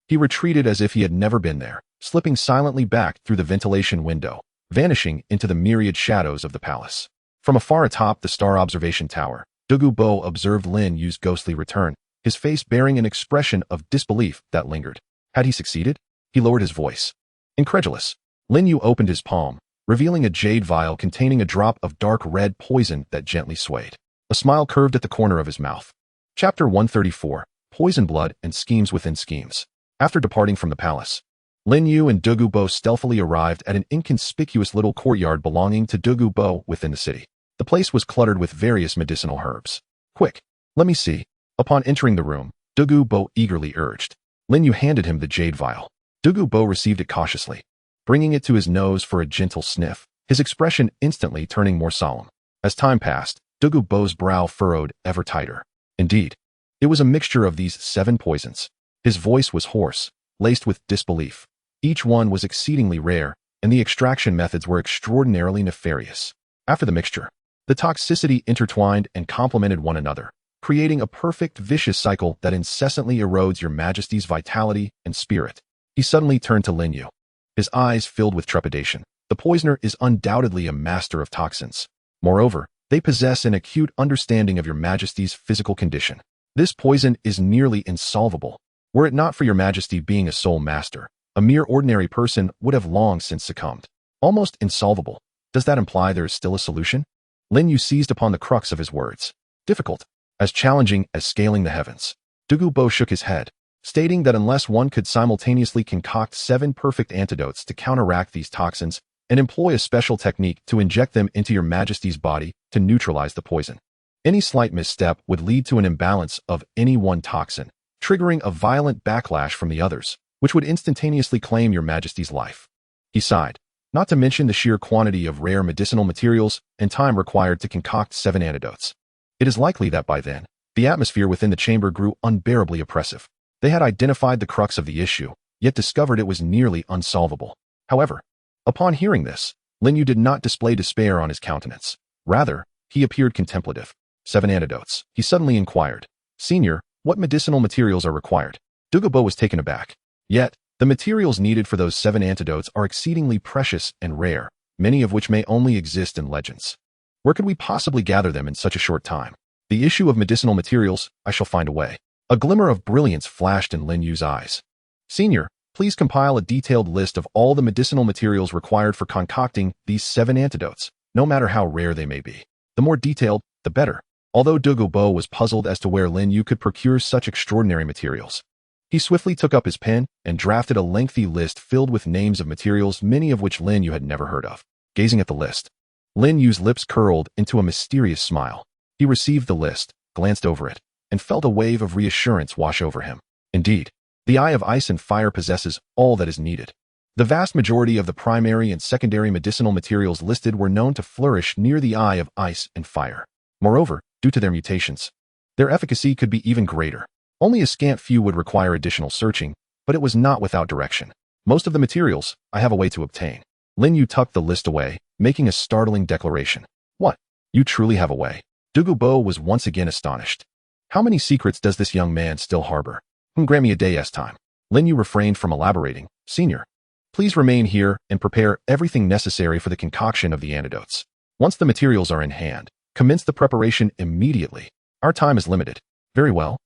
he retreated as if he had never been there, slipping silently back through the ventilation window, vanishing into the myriad shadows of the palace. From afar atop the star observation tower, Douluo observed Lin Yu's ghostly return, his face bearing an expression of disbelief that lingered. Had he succeeded? He lowered his voice. Incredulous, Lin Yu opened his palm, revealing a jade vial containing a drop of dark red poison that gently swayed. A smile curved at the corner of his mouth. Chapter 134, Poison Blood and Schemes Within Schemes. After departing from the palace, Lin Yu and Douluo stealthily arrived at an inconspicuous little courtyard belonging to Douluo within the city. The place was cluttered with various medicinal herbs. Quick, let me see. Upon entering the room, Douluo eagerly urged. Lin Yu handed him the jade vial. Douluo received it cautiously, bringing it to his nose for a gentle sniff, his expression instantly turning more solemn. As time passed, Douluo's brow furrowed ever tighter. Indeed, it was a mixture of these 7 poisons. His voice was hoarse, laced with disbelief. Each one was exceedingly rare, and the extraction methods were extraordinarily nefarious. After the mixture, the toxicity intertwined and complemented one another, creating a perfect vicious cycle that incessantly erodes your Majesty's vitality and spirit. He suddenly turned to Lin Yu, his eyes filled with trepidation. The poisoner is undoubtedly a master of toxins. Moreover, they possess an acute understanding of your Majesty's physical condition. This poison is nearly insolvable. Were it not for your Majesty being a soul master, a mere ordinary person would have long since succumbed. Almost insolvable. Does that imply there is still a solution? Lin Yu seized upon the crux of his words. Difficult. As challenging as scaling the heavens. Douluo shook his head, stating that unless one could simultaneously concoct 7 perfect antidotes to counteract these toxins and employ a special technique to inject them into your Majesty's body to neutralize the poison, any slight misstep would lead to an imbalance of any one toxin, triggering a violent backlash from the others, which would instantaneously claim your Majesty's life. He sighed, not to mention the sheer quantity of rare medicinal materials and time required to concoct 7 antidotes. It is likely that by then, the atmosphere within the chamber grew unbearably oppressive. They had identified the crux of the issue, yet discovered it was nearly unsolvable. However, upon hearing this, Lin Yu did not display despair on his countenance. Rather, he appeared contemplative. 7 antidotes, he suddenly inquired. Senior, what medicinal materials are required? Douluo was taken aback. Yet, the materials needed for those 7 antidotes are exceedingly precious and rare, many of which may only exist in legends. Where could we possibly gather them in such a short time? The issue of medicinal materials, I shall find a way. A glimmer of brilliance flashed in Lin Yu's eyes. Senior, please compile a detailed list of all the medicinal materials required for concocting these 7 antidotes, no matter how rare they may be. The more detailed, the better. Although Douluo was puzzled as to where Lin Yu could procure such extraordinary materials, he swiftly took up his pen and drafted a lengthy list filled with names of materials, many of which Lin Yu had never heard of. Gazing at the list, Lin Yu's lips curled into a mysterious smile. He received the list, glanced over it, and felt a wave of reassurance wash over him. Indeed, the Eye of Ice and Fire possesses all that is needed. The vast majority of the primary and secondary medicinal materials listed were known to flourish near the Eye of Ice and Fire. Moreover, due to their mutations, their efficacy could be even greater. Only a scant few would require additional searching, but it was not without direction. Most of the materials I have a way to obtain. Lin Yu tucked the list away, making a startling declaration. What? You truly have a way? Douluo was once again astonished. How many secrets does this young man still harbor? Grant me a day's time. Lin Yu refrained from elaborating. Senior, please remain here and prepare everything necessary for the concoction of the antidotes. Once the materials are in hand, commence the preparation immediately. Our time is limited. Very well.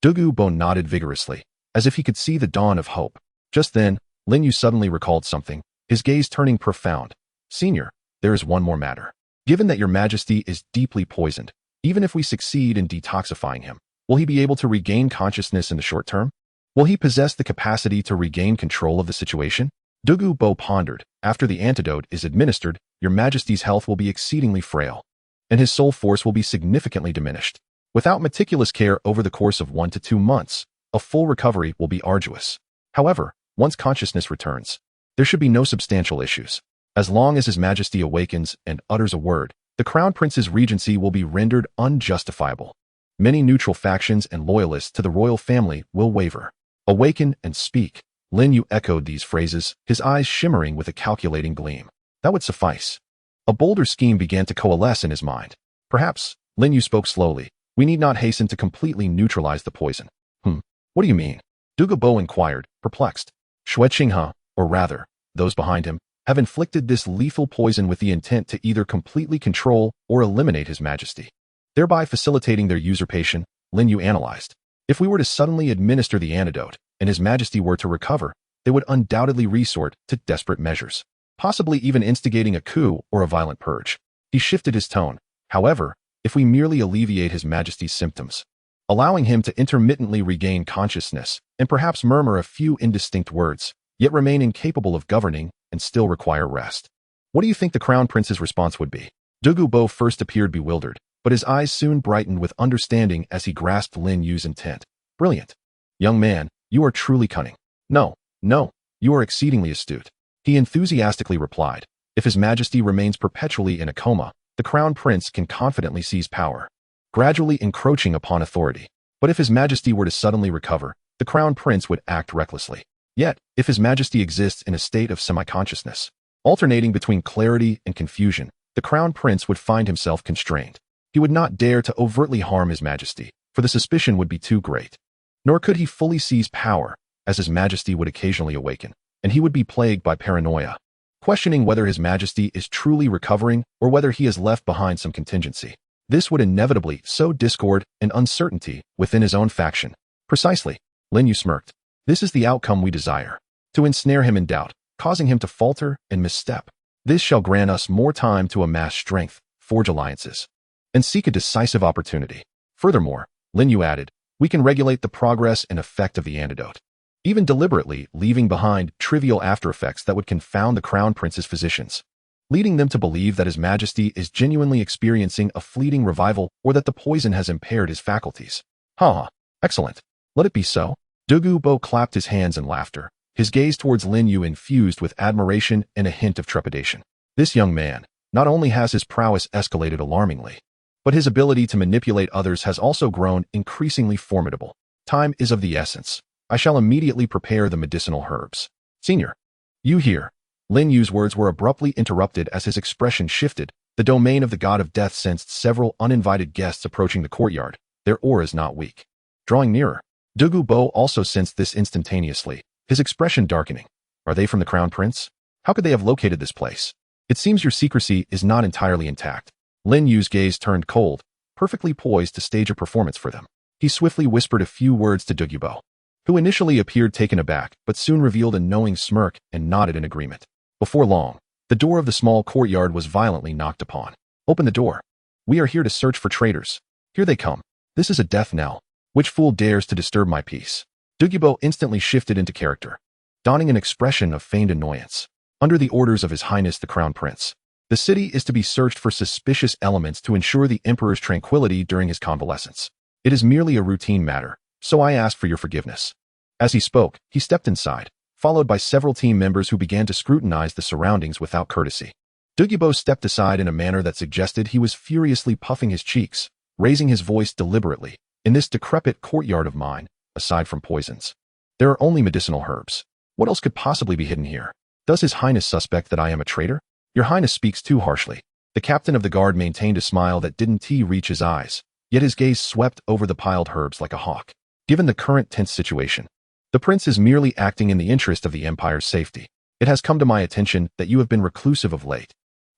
Douluo nodded vigorously, as if he could see the dawn of hope. Just then, Lin Yu suddenly recalled something, his gaze turning profound. Senior, there is one more matter. Given that your majesty is deeply poisoned, even if we succeed in detoxifying him, will he be able to regain consciousness in the short term? Will he possess the capacity to regain control of the situation? Douluo pondered. After the antidote is administered, your majesty's health will be exceedingly frail, and his soul force will be significantly diminished. Without meticulous care over the course of 1 to 2 months, a full recovery will be arduous. However, once consciousness returns, there should be no substantial issues. As long as His Majesty awakens and utters a word, the Crown Prince's regency will be rendered unjustifiable. Many neutral factions and loyalists to the royal family will waver. Awaken and speak. Lin Yu echoed these phrases, his eyes shimmering with a calculating gleam. That would suffice. A bolder scheme began to coalesce in his mind. Perhaps, Lin Yu spoke slowly, we need not hasten to completely neutralize the poison. What do you mean? Douluo inquired, perplexed. Xueqinghe, or rather, those behind him, have inflicted this lethal poison with the intent to either completely control or eliminate His Majesty, thereby facilitating their usurpation. Lin Yu analyzed. If we were to suddenly administer the antidote, and His Majesty were to recover, they would undoubtedly resort to desperate measures, possibly even instigating a coup or a violent purge. He shifted his tone. However, if we merely alleviate His Majesty's symptoms, allowing him to intermittently regain consciousness and perhaps murmur a few indistinct words, yet remain incapable of governing and still require rest. What do you think the Crown Prince's response would be? Douluo first appeared bewildered, but his eyes soon brightened with understanding as he grasped Lin Yu's intent. Brilliant. Young man, you are truly cunning. No, you are exceedingly astute. He enthusiastically replied. If His Majesty remains perpetually in a coma, the Crown Prince can confidently seize power, gradually encroaching upon authority. But if His Majesty were to suddenly recover, the Crown Prince would act recklessly. Yet, if His Majesty exists in a state of semi-consciousness, alternating between clarity and confusion, the Crown Prince would find himself constrained. He would not dare to overtly harm His Majesty, for the suspicion would be too great. Nor could he fully seize power, as His Majesty would occasionally awaken, and he would be plagued by paranoia, questioning whether His Majesty is truly recovering or whether he has left behind some contingency. This would inevitably sow discord and uncertainty within his own faction. Precisely. Lin Yu smirked. This is the outcome we desire. To ensnare him in doubt, causing him to falter and misstep. This shall grant us more time to amass strength, forge alliances, and seek a decisive opportunity. Furthermore, Lin Yu added, we can regulate the progress and effect of the antidote, even deliberately leaving behind trivial after-effects that would confound the Crown Prince's physicians, leading them to believe that His Majesty is genuinely experiencing a fleeting revival or that the poison has impaired his faculties. Excellent. Let it be so. Douluo clapped his hands in laughter, his gaze towards Lin Yu infused with admiration and a hint of trepidation. This young man, not only has his prowess escalated alarmingly, but his ability to manipulate others has also grown increasingly formidable. Time is of the essence. I shall immediately prepare the medicinal herbs. Senior, you here. Lin Yu's words were abruptly interrupted as his expression shifted. The domain of the god of death sensed several uninvited guests approaching the courtyard, their auras not weak. Drawing nearer. Douluo also sensed this instantaneously, his expression darkening. Are they from the Crown Prince? How could they have located this place? It seems your secrecy is not entirely intact. Lin Yu's gaze turned cold, perfectly poised to stage a performance for them. He swiftly whispered a few words to Douluo, who initially appeared taken aback but soon revealed a knowing smirk and nodded in agreement. Before long, the door of the small courtyard was violently knocked upon. Open the door. We are here to search for traitors. Here they come. This is a death knell. Which fool dares to disturb my peace? Douluo instantly shifted into character, donning an expression of feigned annoyance. Under the orders of His Highness the Crown Prince, the city is to be searched for suspicious elements to ensure the Emperor's tranquility during his convalescence. It is merely a routine matter, so I ask for your forgiveness. As he spoke, he stepped inside, followed by several team members who began to scrutinize the surroundings without courtesy. Douluo stepped aside in a manner that suggested he was furiously puffing his cheeks, raising his voice deliberately. In this decrepit courtyard of mine, aside from poisons, There are only medicinal herbs. What else could possibly be hidden here? Does His Highness suspect that I am a traitor? Your Highness speaks too harshly. The captain of the guard maintained a smile that didn't reach his eyes, yet his gaze swept over the piled herbs like a hawk. Given the current tense situation, the prince is merely acting in the interest of the empire's safety. It has come to my attention that you have been reclusive of late,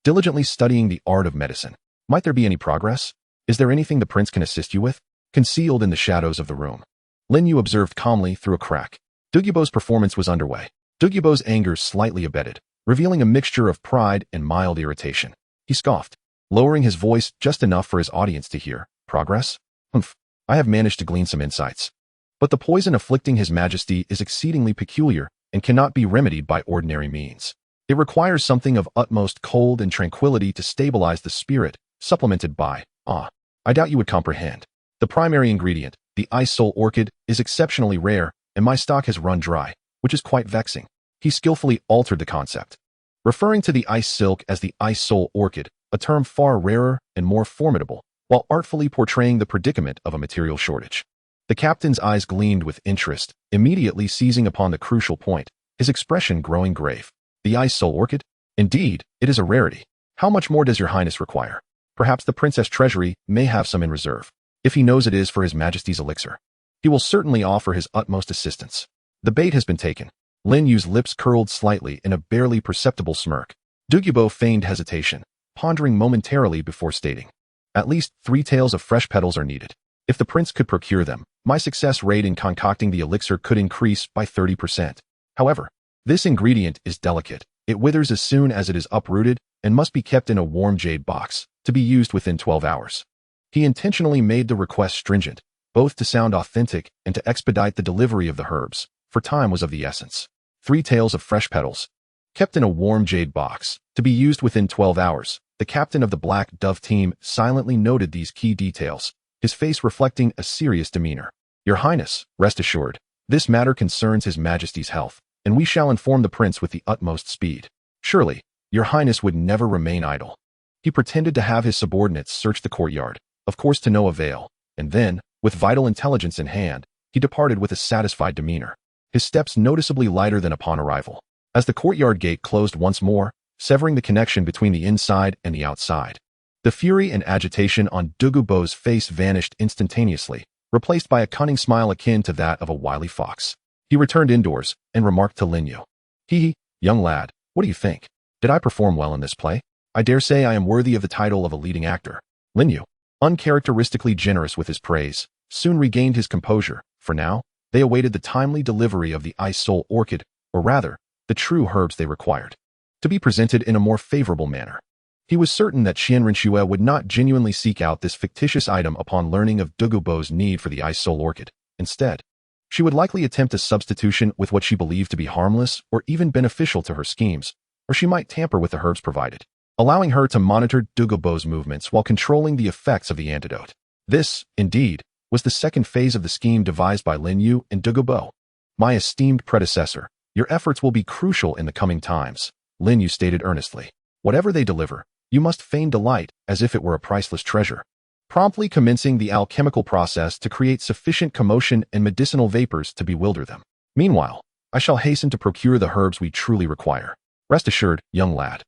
diligently studying the art of medicine. Might there be any progress? Is there anything the prince can assist you with? Concealed in the shadows of the room, Lin Yu observed calmly through a crack. Douluo's performance was underway. Douluo's anger slightly abated, revealing a mixture of pride and mild irritation. He scoffed, lowering his voice just enough for his audience to hear. Progress? Humph. I have managed to glean some insights. But the poison afflicting His Majesty is exceedingly peculiar and cannot be remedied by ordinary means. It requires something of utmost cold and tranquility to stabilize the spirit, supplemented by, I doubt you would comprehend. The primary ingredient, the ice soul orchid, is exceptionally rare, and my stock has run dry, which is quite vexing. He skillfully altered the concept, referring to the ice silk as the ice soul orchid, a term far rarer and more formidable, while artfully portraying the predicament of a material shortage. The captain's eyes gleamed with interest, immediately seizing upon the crucial point, his expression growing grave. The ice soul orchid? Indeed, it is a rarity. How much more does your highness require? Perhaps the princess treasury may have some in reserve. If he knows it is for His Majesty's elixir, he will certainly offer his utmost assistance. The bait has been taken. Lin Yu's lips curled slightly in a barely perceptible smirk. Douluo feigned hesitation, pondering momentarily before stating, at least 3 taels of fresh petals are needed. If the prince could procure them, my success rate in concocting the elixir could increase by 30%. However, this ingredient is delicate. It withers as soon as it is uprooted and must be kept in a warm jade box to be used within 12 hours. He intentionally made the request stringent, both to sound authentic and to expedite the delivery of the herbs, for time was of the essence. 3 taels of fresh petals, kept in a warm jade box, to be used within 12 hours. The captain of the Black Dove team silently noted these key details, his face reflecting a serious demeanor. Your Highness, rest assured, this matter concerns His Majesty's health, and we shall inform the prince with the utmost speed. Surely, your Highness would never remain idle. He pretended to have his subordinates search the courtyard, of course to no avail, and then, with vital intelligence in hand, he departed with a satisfied demeanor, his steps noticeably lighter than upon arrival. As the courtyard gate closed once more, severing the connection between the inside and the outside, the fury and agitation on Douluo's face vanished instantaneously, replaced by a cunning smile akin to that of a wily fox. He returned indoors and remarked to Lin Yu, young lad, what do you think? Did I perform well in this play? I dare say I am worthy of the title of a leading actor. Lin Yu, uncharacteristically generous with his praise, soon regained his composure. For now, they awaited the timely delivery of the ice soul orchid, or rather, the true herbs they required, to be presented in a more favorable manner. He was certain that Qian Renxue would not genuinely seek out this fictitious item upon learning of Douluo's need for the ice soul orchid. Instead, she would likely attempt a substitution with what she believed to be harmless or even beneficial to her schemes, or she might tamper with the herbs provided, allowing her to monitor Douluo's movements while controlling the effects of the antidote. This, indeed, was the second phase of the scheme devised by Lin Yu and Douluo. My esteemed predecessor, your efforts will be crucial in the coming times, Lin Yu stated earnestly. Whatever they deliver, you must feign delight as if it were a priceless treasure, promptly commencing the alchemical process to create sufficient commotion and medicinal vapors to bewilder them. Meanwhile, I shall hasten to procure the herbs we truly require. Rest assured, young lad.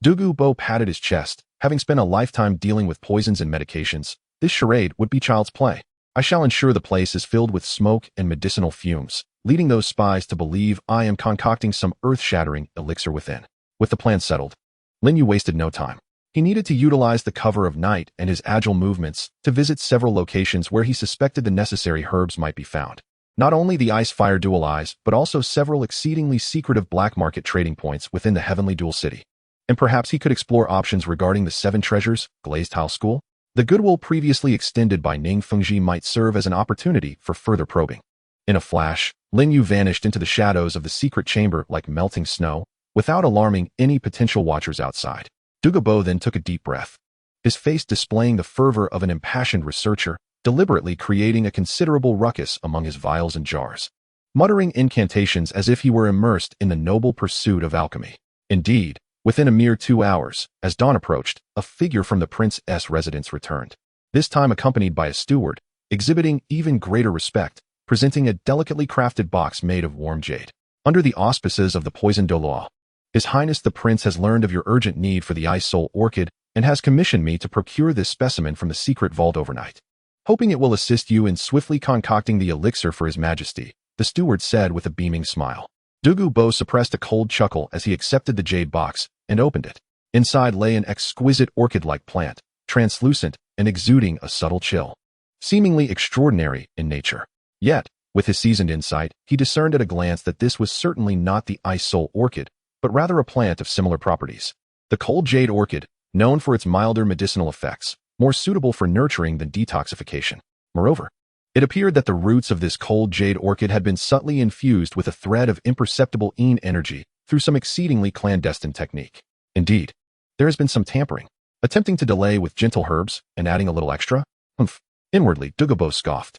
Douluo patted his chest. Having spent a lifetime dealing with poisons and medications, this charade would be child's play. I shall ensure the place is filled with smoke and medicinal fumes, leading those spies to believe I am concocting some earth-shattering elixir within. With the plan settled, Lin Yu wasted no time. He needed to utilize the cover of night and his agile movements to visit several locations where he suspected the necessary herbs might be found. Not only the Ice-Fire Dual Eyes, but also several exceedingly secretive black market trading points within the Heavenly Dual City. And perhaps he could explore options regarding the 7 treasures, Glazed Tile School. The goodwill previously extended by Ning Fengji might serve as an opportunity for further probing. In a flash, Lin Yu vanished into the shadows of the secret chamber like melting snow, without alarming any potential watchers outside. Douluo then took a deep breath, his face displaying the fervor of an impassioned researcher, deliberately creating a considerable ruckus among his vials and jars, muttering incantations as if he were immersed in the noble pursuit of alchemy. Indeed, within a mere 2 hours, as dawn approached, a figure from the prince's residence returned, this time accompanied by a steward, exhibiting even greater respect, presenting a delicately crafted box made of warm jade. Under the auspices of the poisoned Douluo, His Highness the Prince has learned of your urgent need for the Ice Soul Orchid and has commissioned me to procure this specimen from the secret vault overnight. Hoping it will assist you in swiftly concocting the elixir for His Majesty, the steward said with a beaming smile. Douluo suppressed a cold chuckle as he accepted the jade box and opened it. Inside lay an exquisite orchid-like plant, translucent and exuding a subtle chill, seemingly extraordinary in nature. Yet, with his seasoned insight, he discerned at a glance that this was certainly not the Ice Soul Orchid, but rather a plant of similar properties. The cold jade orchid, known for its milder medicinal effects, more suitable for nurturing than detoxification. Moreover, it appeared that the roots of this cold jade orchid had been subtly infused with a thread of imperceptible yin energy through some exceedingly clandestine technique. Indeed, there has been some tampering, attempting to delay with gentle herbs and adding a little extra. Inwardly, Douluo scoffed,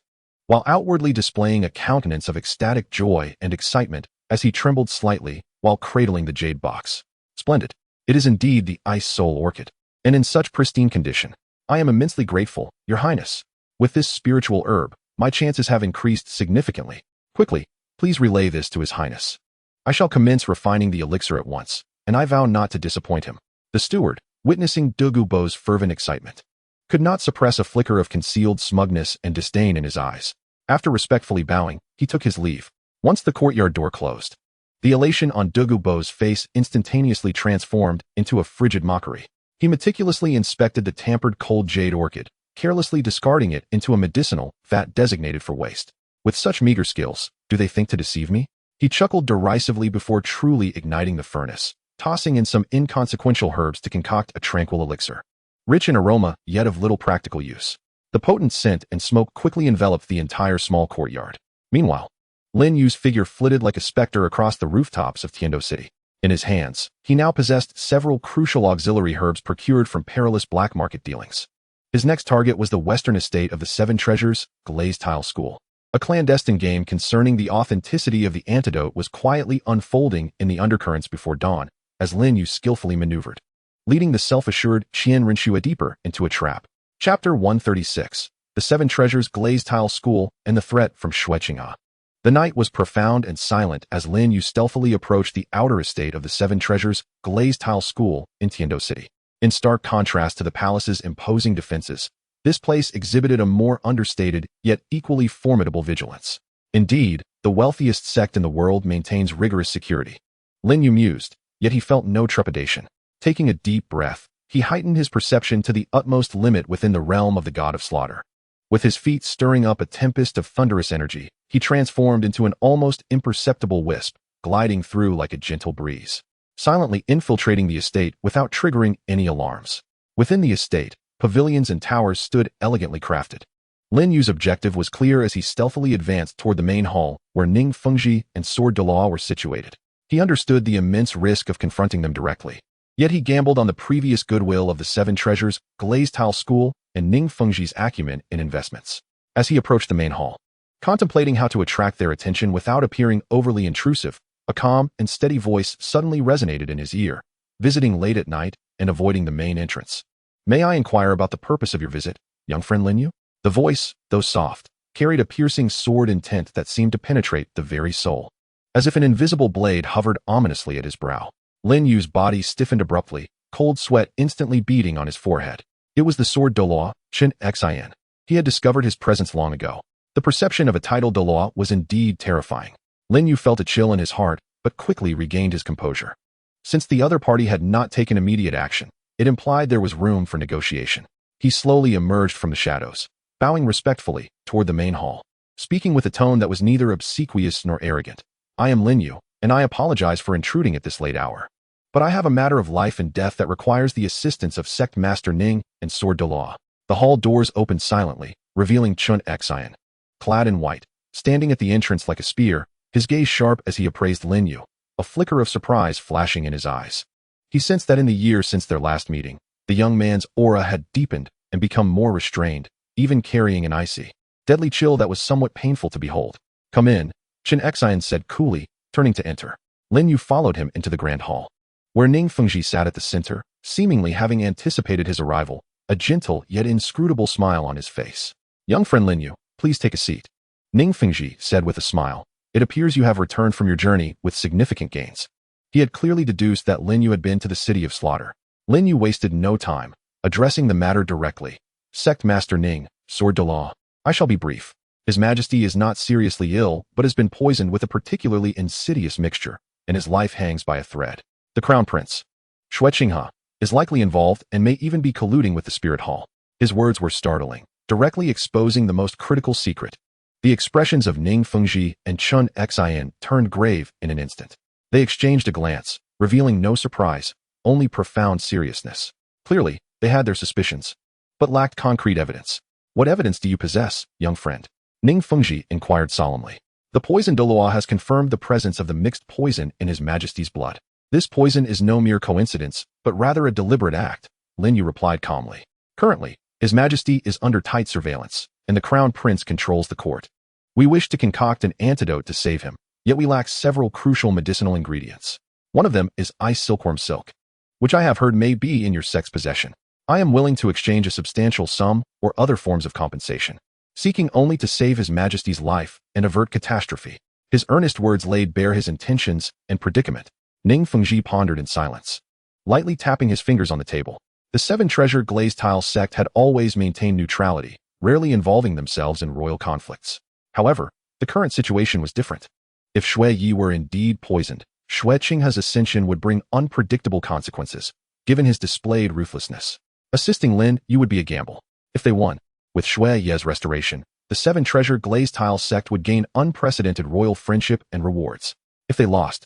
while outwardly displaying a countenance of ecstatic joy and excitement as he trembled slightly while cradling the jade box. Splendid. It is indeed the Ice Soul Orchid, and in such pristine condition. I am immensely grateful, Your Highness. With this spiritual herb, my chances have increased significantly. Quickly, please relay this to His Highness. I shall commence refining the elixir at once, and I vow not to disappoint him. The steward, witnessing Douluo's fervent excitement, could not suppress a flicker of concealed smugness and disdain in his eyes. After respectfully bowing, he took his leave. Once the courtyard door closed, the elation on Douluo's face instantaneously transformed into a frigid mockery. He meticulously inspected the tampered cold jade orchid, carelessly discarding it into a medicinal vat designated for waste. With such meager skills, do they think to deceive me? He chuckled derisively before truly igniting the furnace, tossing in some inconsequential herbs to concoct a tranquil elixir. Rich in aroma, yet of little practical use. The potent scent and smoke quickly enveloped the entire small courtyard. Meanwhile, Lin Yu's figure flitted like a specter across the rooftops of Tiando City. In his hands, he now possessed several crucial auxiliary herbs procured from perilous black market dealings. His next target was the western estate of the Seven Treasures, Glazed Tile School. A clandestine game concerning the authenticity of the antidote was quietly unfolding in the undercurrents before dawn, as Lin Yu skillfully maneuvered, leading the self-assured Qian Rinxue deeper into a trap. Chapter 136. The Seven Treasures Glazed Tile School and the Threat from Shuiqing'a. The night was profound and silent as Lin Yu stealthily approached the outer estate of the Seven Treasures Glazed Tile School in Tiando City. In stark contrast to the palace's imposing defenses, this place exhibited a more understated yet equally formidable vigilance. Indeed, the wealthiest sect in the world maintains rigorous security. Lin Yu mused, yet he felt no trepidation. Taking a deep breath, he heightened his perception to the utmost limit within the realm of the God of Slaughter. With his feet stirring up a tempest of thunderous energy, he transformed into an almost imperceptible wisp, gliding through like a gentle breeze, silently infiltrating the estate without triggering any alarms. Within the estate, pavilions and towers stood elegantly crafted. Lin Yu's objective was clear as he stealthily advanced toward the main hall where Ning Fengji and Sword Douluo were situated. He understood the immense risk of confronting them directly. Yet he gambled on the previous goodwill of the Seven Treasures, Glazed Tile School, and Ning Fengji's acumen in investments. As he approached the main hall, contemplating how to attract their attention without appearing overly intrusive, a calm and steady voice suddenly resonated in his ear, visiting late at night and avoiding the main entrance. May I inquire about the purpose of your visit, young friend Lin Yu? The voice, though soft, carried a piercing sword intent that seemed to penetrate the very soul. As if an invisible blade hovered ominously at his brow, Lin Yu's body stiffened abruptly, cold sweat instantly beading on his forehead. It was the Sword Douluo, Chen Xian. He had discovered his presence long ago. The perception of a title Douluo was indeed terrifying. Lin Yu felt a chill in his heart, but quickly regained his composure. Since the other party had not taken immediate action, it implied there was room for negotiation. He slowly emerged from the shadows, bowing respectfully toward the main hall, speaking with a tone that was neither obsequious nor arrogant. I am Lin Yu, and I apologize for intruding at this late hour. But I have a matter of life and death that requires the assistance of Sect Master Ning and Sword Douluo. The hall doors opened silently, revealing Chen Xian, clad in white, standing at the entrance like a spear, his gaze sharp as he appraised Lin Yu, a flicker of surprise flashing in his eyes. He sensed that in the years since their last meeting, the young man's aura had deepened and become more restrained, even carrying an icy, deadly chill that was somewhat painful to behold. Come in, Chen Xian said coolly, turning to enter. Lin Yu followed him into the grand hall, where Ning Fengji sat at the center, seemingly having anticipated his arrival, a gentle yet inscrutable smile on his face. Young friend Lin Yu, please take a seat. Ning Fengji said with a smile. It appears you have returned from your journey with significant gains. He had clearly deduced that Lin Yu had been to the city of slaughter. Lin Yu wasted no time, addressing the matter directly. Sect Master Ning, Sword de Law. I shall be brief. His Majesty is not seriously ill, but has been poisoned with a particularly insidious mixture, and his life hangs by a thread. The Crown Prince, Xue Qinghe, is likely involved and may even be colluding with the Spirit Hall. His words were startling, directly exposing the most critical secret. The expressions of Ning Fengji and Chun Xian turned grave in an instant. They exchanged a glance, revealing no surprise, only profound seriousness. Clearly, they had their suspicions, but lacked concrete evidence. What evidence do you possess, young friend? Ning Fengji inquired solemnly. The poison Douluo has confirmed the presence of the mixed poison in His Majesty's blood. This poison is no mere coincidence, but rather a deliberate act, Lin Yu replied calmly. Currently, His Majesty is under tight surveillance, and the Crown Prince controls the court. We wish to concoct an antidote to save him, yet we lack several crucial medicinal ingredients. One of them is ice silkworm silk, which I have heard may be in your sect's possession. I am willing to exchange a substantial sum or other forms of compensation, seeking only to save His Majesty's life and avert catastrophe. His earnest words laid bare his intentions and predicament. Ning Fengji pondered in silence, lightly tapping his fingers on the table. The Seven Treasure Glazed Tile sect had always maintained neutrality, rarely involving themselves in royal conflicts. However, the current situation was different. If Xue Yi were indeed poisoned, Xue Qinghe's ascension would bring unpredictable consequences, given his displayed ruthlessness. Assisting Lin Yu would be a gamble. If they won, with Xue Yi's restoration, the Seven Treasure Glazed Tile sect would gain unprecedented royal friendship and rewards. If they lost,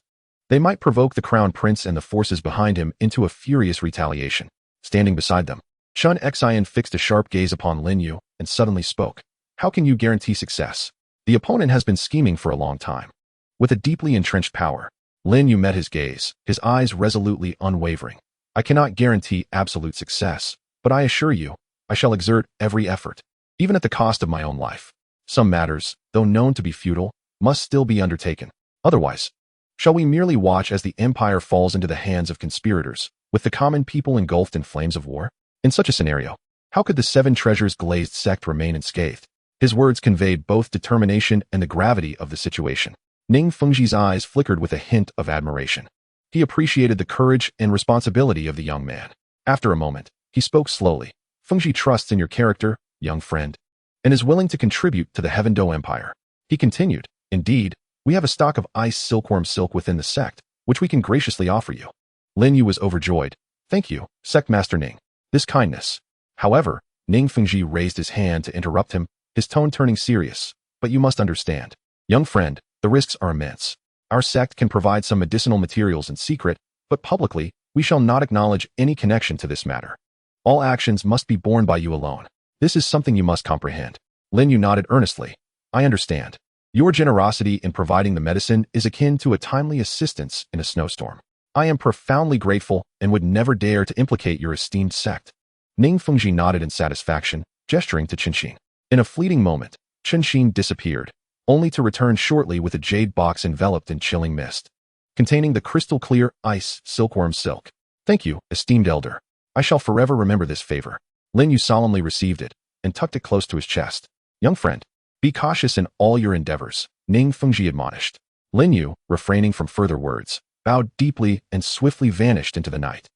they might provoke the Crown Prince and the forces behind him into a furious retaliation. Standing beside them, Chun Xian fixed a sharp gaze upon Lin Yu and suddenly spoke. How can you guarantee success? The opponent has been scheming for a long time. With a deeply entrenched power, Lin Yu met his gaze, his eyes resolutely unwavering. I cannot guarantee absolute success, but I assure you, I shall exert every effort, even at the cost of my own life. Some matters, though known to be futile, must still be undertaken. Otherwise, shall we merely watch as the empire falls into the hands of conspirators, with the common people engulfed in flames of war? In such a scenario, how could the Seven Treasures Glazed sect remain unscathed? His words conveyed both determination and the gravity of the situation. Ning Fengji's eyes flickered with a hint of admiration. He appreciated the courage and responsibility of the young man. After a moment, he spoke slowly. Fengji trusts in your character, young friend, and is willing to contribute to the Heaven Do Empire. He continued, indeed, we have a stock of ice silkworm silk within the sect, which we can graciously offer you. Lin Yu was overjoyed. Thank you, Sect Master Ning. This kindness. However, Ning Fengji raised his hand to interrupt him, his tone turning serious. But you must understand, young friend, the risks are immense. Our sect can provide some medicinal materials in secret, but publicly, we shall not acknowledge any connection to this matter. All actions must be borne by you alone. This is something you must comprehend. Lin Yu nodded earnestly. I understand. Your generosity in providing the medicine is akin to a timely assistance in a snowstorm. I am profoundly grateful and would never dare to implicate your esteemed sect. Ning Fengji nodded in satisfaction, gesturing to Qinshin. In a fleeting moment, Qinshin disappeared, only to return shortly with a jade box enveloped in chilling mist, containing the crystal-clear ice silkworm silk. Thank you, esteemed elder. I shall forever remember this favor. Lin Yu solemnly received it and tucked it close to his chest. Young friend, be cautious in all your endeavors, Ning Fengji admonished. Lin Yu, refraining from further words, bowed deeply and swiftly vanished into the night.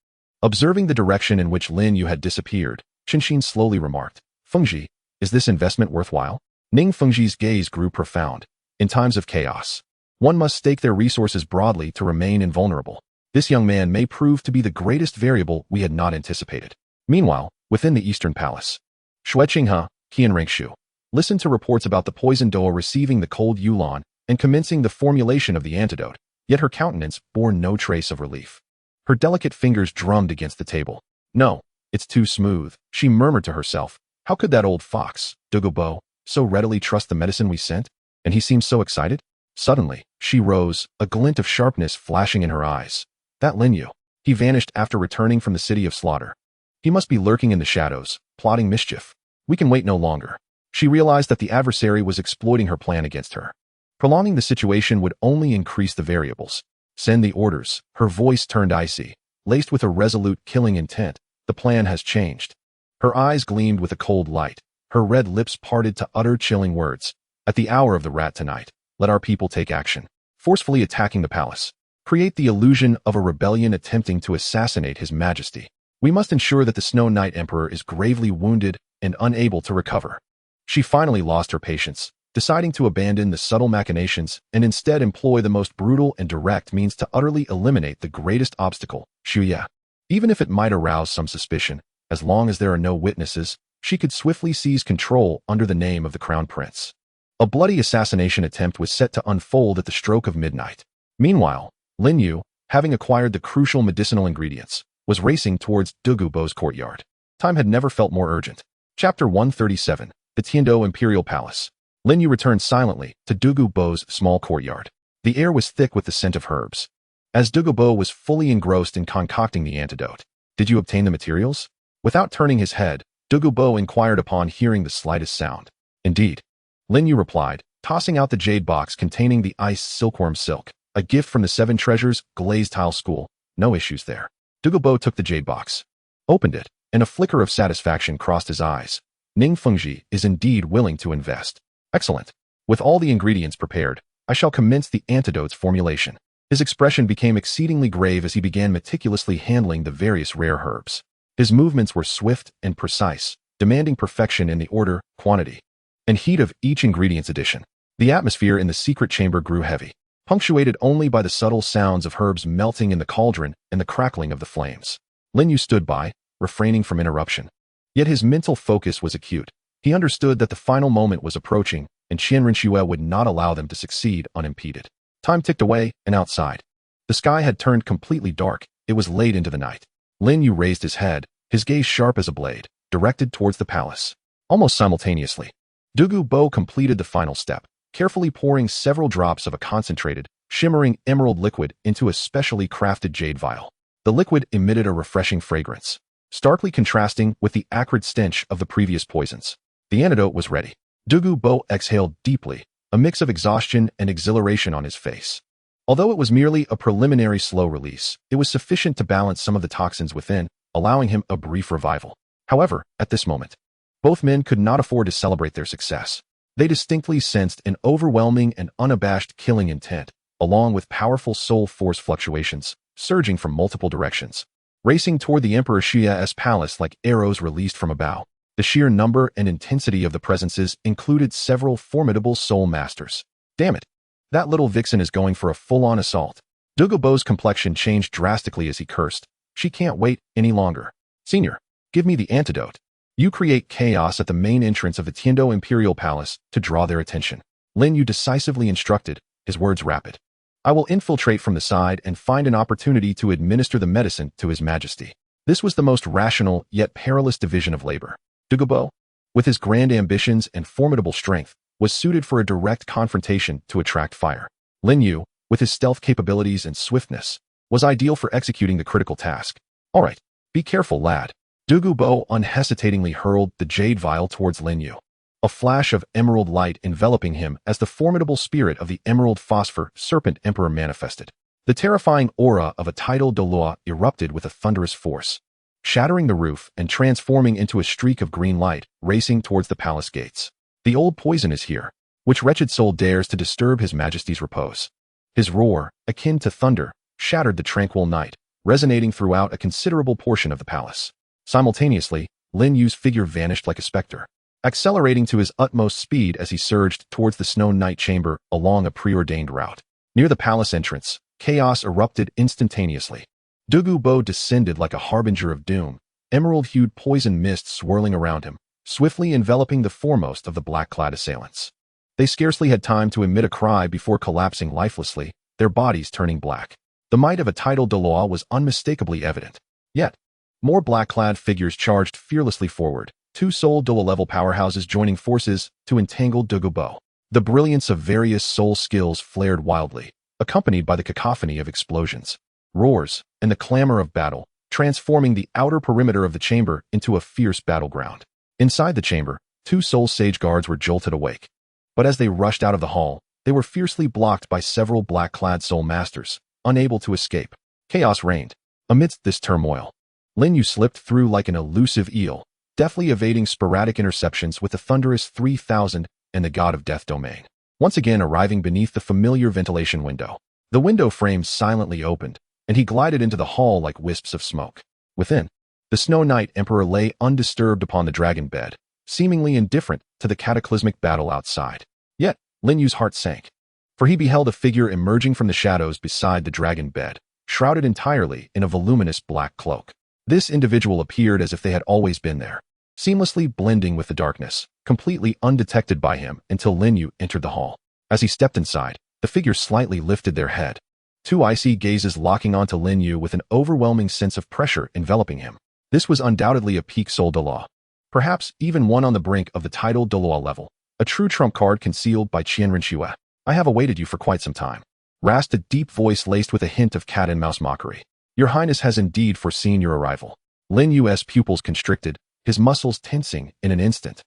Observing the direction in which Lin Yu had disappeared, Qinshin slowly remarked, Fengji, is this investment worthwhile? Ning Fengji's gaze grew profound. In times of chaos, one must stake their resources broadly to remain invulnerable. This young man may prove to be the greatest variable we had not anticipated. Meanwhile, within the Eastern Palace, Xue Qinghe, Qian Rengshu, listened to reports about the poisoned doe receiving the cold Yulan and commencing the formulation of the antidote, yet her countenance bore no trace of relief. Her delicate fingers drummed against the table. No, it's too smooth, she murmured to herself. How could that old fox, Douluo, so readily trust the medicine we sent? And he seemed so excited? Suddenly, she rose, a glint of sharpness flashing in her eyes. That Lin Yu. He vanished after returning from the city of slaughter. He must be lurking in the shadows, plotting mischief. We can wait no longer. She realized that the adversary was exploiting her plan against her. Prolonging the situation would only increase the variables. Send the orders. Her voice turned icy, laced with a resolute killing intent. The plan has changed. Her eyes gleamed with a cold light. Her red lips parted to utter chilling words. At the hour of the rat tonight, let our people take action, forcefully attacking the palace. Create the illusion of a rebellion attempting to assassinate His Majesty. We must ensure that the Snow Knight Emperor is gravely wounded and unable to recover. She finally lost her patience, deciding to abandon the subtle machinations and instead employ the most brutal and direct means to utterly eliminate the greatest obstacle, Shuya. Even if it might arouse some suspicion, as long as there are no witnesses, she could swiftly seize control under the name of the Crown Prince. A bloody assassination attempt was set to unfold at the stroke of midnight. Meanwhile, Lin Yu, having acquired the crucial medicinal ingredients, was racing towards Douluo Dalu's courtyard. Time had never felt more urgent. Chapter 137, The Tiando Imperial Palace. Lin Yu returned silently to Douluo Dalu's small courtyard. The air was thick with the scent of herbs. As Douluo Dalu was fully engrossed in concocting the antidote. Did you obtain the materials? Without turning his head, Douluo Dalu inquired upon hearing the slightest sound. Indeed. Lin Yu replied, tossing out the jade box containing the iced silkworm silk, a gift from the Seven Treasures glazed tile school. No issues there. Douluo Dalu took the jade box, opened it, and a flicker of satisfaction crossed his eyes. Lin Feng is indeed willing to invest. Excellent. With all the ingredients prepared, I shall commence the antidote's formulation. His expression became exceedingly grave as he began meticulously handling the various rare herbs. His movements were swift and precise, demanding perfection in the order, quantity, and heat of each ingredient's addition. The atmosphere in the secret chamber grew heavy, punctuated only by the subtle sounds of herbs melting in the cauldron and the crackling of the flames. Lin Yu stood by, refraining from interruption. Yet his mental focus was acute. He understood that the final moment was approaching, and Qian Rinxue would not allow them to succeed unimpeded. Time ticked away, and outside. The sky had turned completely dark. It was late into the night. Lin Yu raised his head, his gaze sharp as a blade, directed towards the palace. Almost simultaneously, Douluo Dalu completed the final step, carefully pouring several drops of a concentrated, shimmering emerald liquid into a specially crafted jade vial. The liquid emitted a refreshing fragrance, starkly contrasting with the acrid stench of the previous poisons. The antidote was ready. Douluo Dalu exhaled deeply, a mix of exhaustion and exhilaration on his face. Although it was merely a preliminary slow release, it was sufficient to balance some of the toxins within, allowing him a brief revival. However, at this moment, both men could not afford to celebrate their success. They distinctly sensed an overwhelming and unabashed killing intent, along with powerful soul force fluctuations, surging from multiple directions, racing toward the Emperor Xia's palace like arrows released from a bow. The sheer number and intensity of the presences included several formidable soul masters. Damn it! That little vixen is going for a full-on assault. Douluo Dalu's complexion changed drastically as he cursed. She can't wait any longer. Senior, give me the antidote. You create chaos at the main entrance of the Tiando Imperial Palace to draw their attention. Lin Yu decisively instructed, his words rapid. I will infiltrate from the side and find an opportunity to administer the medicine to His Majesty. This was the most rational yet perilous division of labor. Douluo Dalu, with his grand ambitions and formidable strength, was suited for a direct confrontation to attract fire. Lin Yu, with his stealth capabilities and swiftness, was ideal for executing the critical task. All right, be careful, lad. Douluo Dalu unhesitatingly hurled the jade vial towards Lin Yu, a flash of emerald light enveloping him as the formidable spirit of the Emerald Phosphor Serpent Emperor manifested. The terrifying aura of a tidal Douluo erupted with a thunderous force, shattering the roof and transforming into a streak of green light racing towards the palace gates. The old poison is here. Which wretched soul dares to disturb His Majesty's repose? His roar, akin to thunder, shattered the tranquil night, resonating throughout a considerable portion of the palace. Simultaneously, Lin Yu's figure vanished like a specter, accelerating to his utmost speed as he surged towards the Snow Knight chamber along a preordained route. Near the palace entrance, chaos erupted instantaneously. Douluo Dalu descended like a harbinger of doom, emerald-hued poison mist swirling around him, swiftly enveloping the foremost of the black-clad assailants. They scarcely had time to emit a cry before collapsing lifelessly, their bodies turning black. The might of a tidal Douluo was unmistakably evident. Yet, more black-clad figures charged fearlessly forward, two soul Douluo-level powerhouses joining forces to entangle Douluo Dalu. The brilliance of various soul skills flared wildly, accompanied by the cacophony of explosions, roars, and the clamor of battle, transforming the outer perimeter of the chamber into a fierce battleground. Inside the chamber, two soul sage guards were jolted awake. But as they rushed out of the hall, they were fiercely blocked by several black-clad soul masters, unable to escape. Chaos reigned. Amidst this turmoil, Lin Yu slipped through like an elusive eel, deftly evading sporadic interceptions with the thunderous 3,000 and the god of death domain. Once again arriving beneath the familiar ventilation window. The window frame silently opened, and he glided into the hall like wisps of smoke. Within, the Snow Knight Emperor lay undisturbed upon the dragon bed, seemingly indifferent to the cataclysmic battle outside. Yet, Lin Yu's heart sank, for he beheld a figure emerging from the shadows beside the dragon bed, shrouded entirely in a voluminous black cloak. This individual appeared as if they had always been there, seamlessly blending with the darkness, completely undetected by him until Lin Yu entered the hall. As he stepped inside, the figure slightly lifted their head, two icy gazes locking onto Lin Yu with an overwhelming sense of pressure enveloping him. This was undoubtedly a peak soul Douluo, perhaps even one on the brink of the titled Douluo level, a true trump card concealed by Qianren Xue. I have awaited you for quite some time, rasped a deep voice laced with a hint of cat and mouse mockery. Your Highness has indeed foreseen your arrival. Lin Yu's pupils constricted, his muscles tensing in an instant.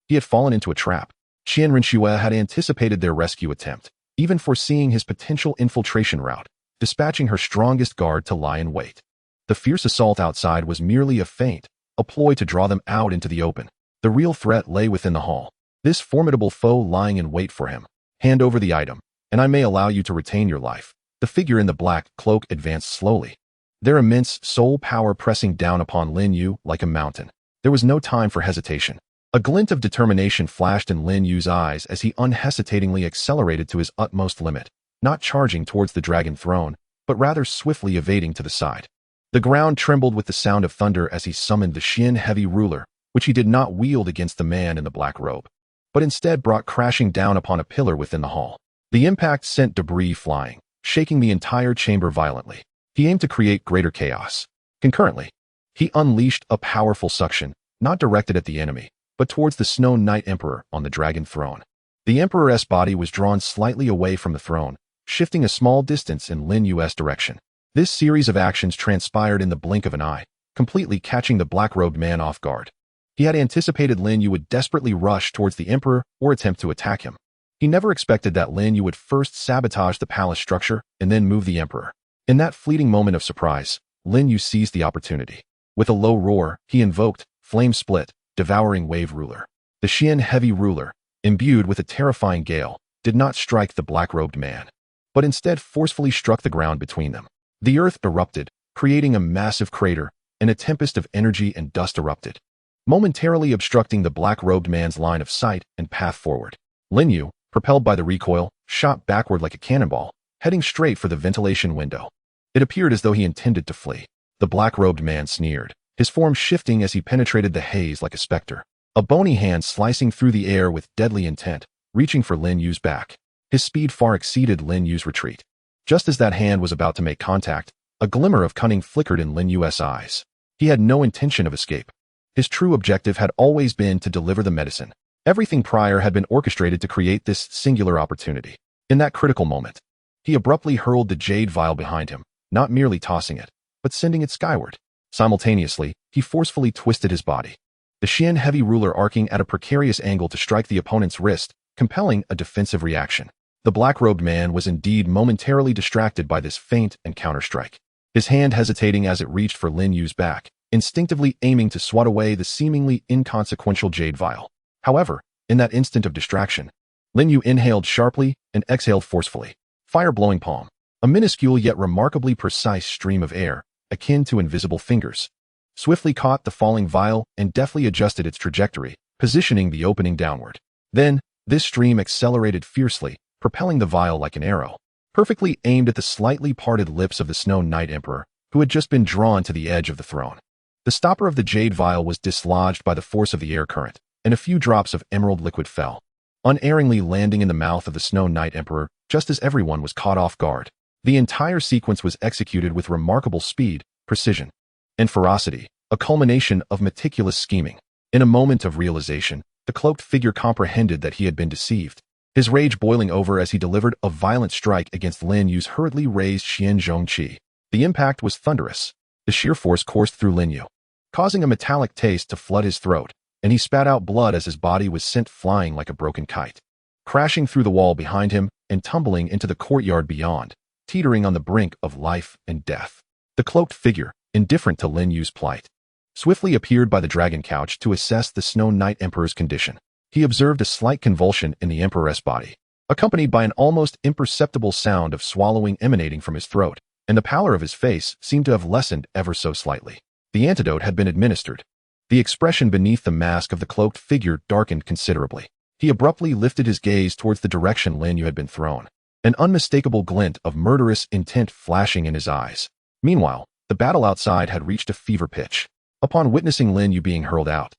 He had fallen into a trap. Qianren Xue had anticipated their rescue attempt, even foreseeing his potential infiltration route, dispatching her strongest guard to lie in wait. The fierce assault outside was merely a feint, a ploy to draw them out into the open. The real threat lay within the hall, this formidable foe lying in wait for him. Hand over the item, and I may allow you to retain your life. The figure in the black cloak advanced slowly, their immense soul power pressing down upon Lin Yu like a mountain. There was no time for hesitation. A glint of determination flashed in Lin Yu's eyes as he unhesitatingly accelerated to his utmost limit, not charging towards the dragon throne, but rather swiftly evading to the side. The ground trembled with the sound of thunder as he summoned the Xian heavy ruler, which he did not wield against the man in the black robe, but instead brought crashing down upon a pillar within the hall. The impact sent debris flying, shaking the entire chamber violently. He aimed to create greater chaos. Concurrently, he unleashed a powerful suction, not directed at the enemy, but towards the Snow Knight Emperor on the dragon throne. The Emperor's body was drawn slightly away from the throne, shifting a small distance in Lin Yu's direction. This series of actions transpired in the blink of an eye, completely catching the black-robed man off guard. He had anticipated Lin Yu would desperately rush towards the Emperor or attempt to attack him. He never expected that Lin Yu would first sabotage the palace structure and then move the Emperor. In that fleeting moment of surprise, Lin Yu seized the opportunity. With a low roar, he invoked Flame Split, Devouring Wave Ruler. The Xian heavy ruler, imbued with a terrifying gale, did not strike the black-robed man, but instead forcefully struck the ground between them. The earth erupted, creating a massive crater, and a tempest of energy and dust erupted, momentarily obstructing the black-robed man's line of sight and path forward. Lin Yu, propelled by the recoil, shot backward like a cannonball, heading straight for the ventilation window. It appeared as though he intended to flee. The black-robed man sneered, his form shifting as he penetrated the haze like a specter, a bony hand slicing through the air with deadly intent, reaching for Lin Yu's back. His speed far exceeded Lin Yu's retreat. Just as that hand was about to make contact, a glimmer of cunning flickered in Lin Yu's eyes. He had no intention of escape. His true objective had always been to deliver the medicine. Everything prior had been orchestrated to create this singular opportunity. In that critical moment, he abruptly hurled the jade vial behind him, not merely tossing it, but sending it skyward. Simultaneously, he forcefully twisted his body, the Xian heavy ruler arcing at a precarious angle to strike the opponent's wrist, compelling a defensive reaction. The black-robed man was indeed momentarily distracted by this feint and counterstrike, his hand hesitating as it reached for Lin Yu's back, instinctively aiming to swat away the seemingly inconsequential jade vial. However, in that instant of distraction, Lin Yu inhaled sharply and exhaled forcefully. Fire-blowing palm, a minuscule yet remarkably precise stream of air, akin to invisible fingers, swiftly caught the falling vial and deftly adjusted its trajectory, positioning the opening downward. Then, this stream accelerated fiercely, propelling the vial like an arrow, perfectly aimed at the slightly parted lips of the Snow Knight Emperor, who had just been drawn to the edge of the throne. The stopper of the jade vial was dislodged by the force of the air current, and a few drops of emerald liquid fell, unerringly landing in the mouth of the Snow Knight Emperor just as everyone was caught off guard. The entire sequence was executed with remarkable speed, precision, and ferocity, a culmination of meticulous scheming. In a moment of realization, the cloaked figure comprehended that he had been deceived, his rage boiling over as he delivered a violent strike against Lin Yu's hurriedly raised Xian Zhongqi. The impact was thunderous. The sheer force coursed through Lin Yu, causing a metallic taste to flood his throat, and he spat out blood as his body was sent flying like a broken kite, crashing through the wall behind him and tumbling into the courtyard beyond, teetering on the brink of life and death. The cloaked figure, indifferent to Lin Yu's plight, swiftly appeared by the dragon couch to assess the Snow Knight Emperor's condition. He observed a slight convulsion in the Emperor's body, accompanied by an almost imperceptible sound of swallowing emanating from his throat, and the pallor of his face seemed to have lessened ever so slightly. The antidote had been administered. The expression beneath the mask of the cloaked figure darkened considerably. He abruptly lifted his gaze towards the direction Lin Yu had been thrown, an unmistakable glint of murderous intent flashing in his eyes. Meanwhile, the battle outside had reached a fever pitch. Upon witnessing Lin Yu being hurled out,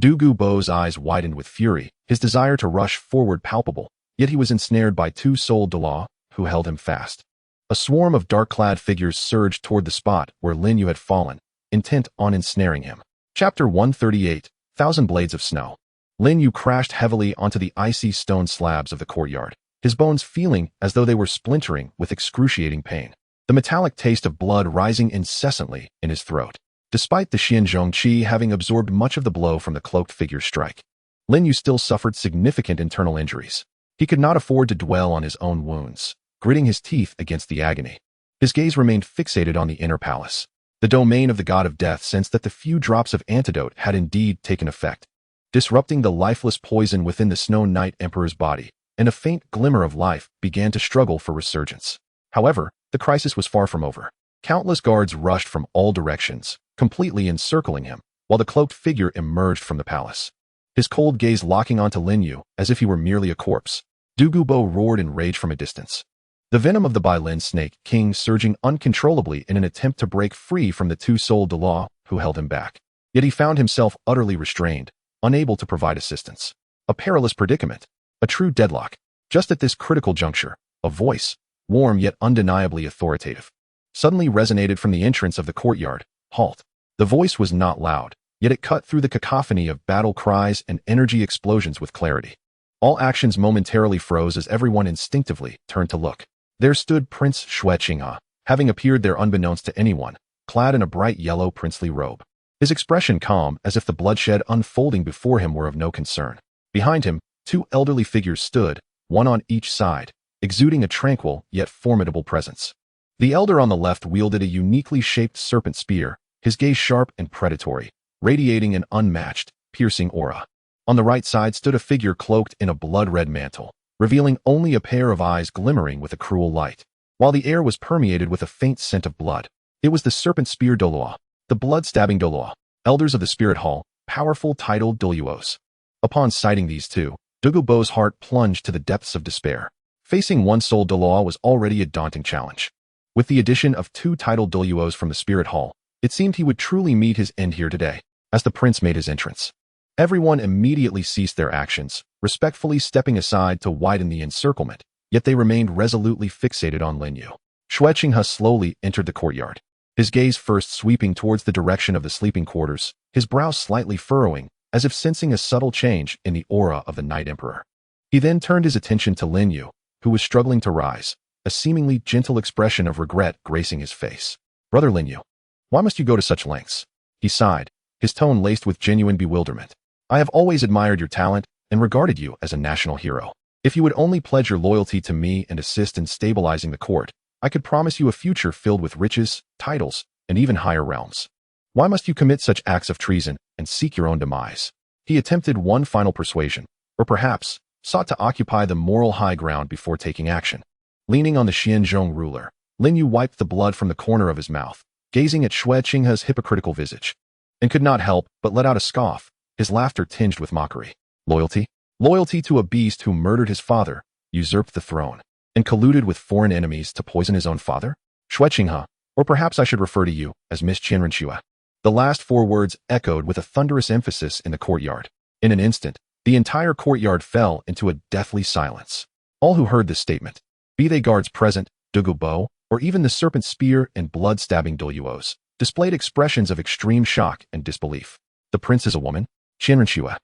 Douluo Dalu's eyes widened with fury, his desire to rush forward palpable, yet he was ensnared by two-souled Douluo, who held him fast. A swarm of dark-clad figures surged toward the spot where Lin Yu had fallen, intent on ensnaring him. Chapter 138, 1,000 Blades of Snow. Lin Yu crashed heavily onto the icy stone slabs of the courtyard, his bones feeling as though they were splintering with excruciating pain, the metallic taste of blood rising incessantly in his throat. Despite the Xianzhong Qi having absorbed much of the blow from the cloaked figure's strike, Lin Yu still suffered significant internal injuries. He could not afford to dwell on his own wounds, gritting his teeth against the agony. His gaze remained fixated on the inner palace. The domain of the god of death sensed that the few drops of antidote had indeed taken effect, disrupting the lifeless poison within the Snow Knight Emperor's body, and a faint glimmer of life began to struggle for resurgence. However, the crisis was far from over. Countless guards rushed from all directions, completely encircling him, while the cloaked figure emerged from the palace. His cold gaze locking onto Lin Yu as if he were merely a corpse. Douluo roared in rage from a distance. The venom of the Bailin snake king surging uncontrollably in an attempt to break free from the two-souled Douluo who held him back. Yet he found himself utterly restrained, unable to provide assistance. A perilous predicament. A true deadlock. Just at this critical juncture, a voice, warm yet undeniably authoritative, suddenly resonated from the entrance of the courtyard. Halt. The voice was not loud, yet it cut through the cacophony of battle cries and energy explosions with clarity. All actions momentarily froze as everyone instinctively turned to look. There stood Prince Xueqinghe, having appeared there unbeknownst to anyone, clad in a bright yellow princely robe. His expression calm as if the bloodshed unfolding before him were of no concern. Behind him, two elderly figures stood, one on each side, exuding a tranquil yet formidable presence. The elder on the left wielded a uniquely shaped serpent spear, his gaze sharp and predatory, radiating an unmatched, piercing aura. On the right side stood a figure cloaked in a blood-red mantle, revealing only a pair of eyes glimmering with a cruel light, while the air was permeated with a faint scent of blood. It was the serpent spear Douluo, the blood-stabbing Douluo, elders of the Spirit Hall, powerful titled Douluos. Upon sighting these two, Douluo's heart plunged to the depths of despair. Facing one-souled Douluo was already a daunting challenge. With the addition of two titled Douluos from the Spirit Hall, it seemed he would truly meet his end here today. As the prince made his entrance, everyone immediately ceased their actions, respectfully stepping aside to widen the encirclement, yet they remained resolutely fixated on Lin Yu. Xueqinghe slowly entered the courtyard, his gaze first sweeping towards the direction of the sleeping quarters, his brow slightly furrowing, as if sensing a subtle change in the aura of the Night Emperor. He then turned his attention to Lin Yu, who was struggling to rise, a seemingly gentle expression of regret gracing his face. "Brother Lin Yu, why must you go to such lengths?" He sighed, his tone laced with genuine bewilderment. "I have always admired your talent and regarded you as a national hero. If you would only pledge your loyalty to me and assist in stabilizing the court, I could promise you a future filled with riches, titles, and even higher realms. Why must you commit such acts of treason and seek your own demise?" He attempted one final persuasion, or perhaps sought to occupy the moral high ground before taking action. Leaning on the Xianzhong ruler, Lin Yu wiped the blood from the corner of his mouth, gazing at Xueqinghe's hypocritical visage, and could not help but let out a scoff, his laughter tinged with mockery. Loyalty? Loyalty to a beast who murdered his father, usurped the throne, and colluded with foreign enemies to poison his own father? Xueqinghe, or perhaps I should refer to you as Miss Qianrenxue. The last four words echoed with a thunderous emphasis in the courtyard. In an instant, the entire courtyard fell into a deathly silence. All who heard this statement, be they guards present, Douluo, or even the serpent spear and blood-stabbing Douluos, displayed expressions of extreme shock and disbelief. The prince is a woman? Qianrenxue.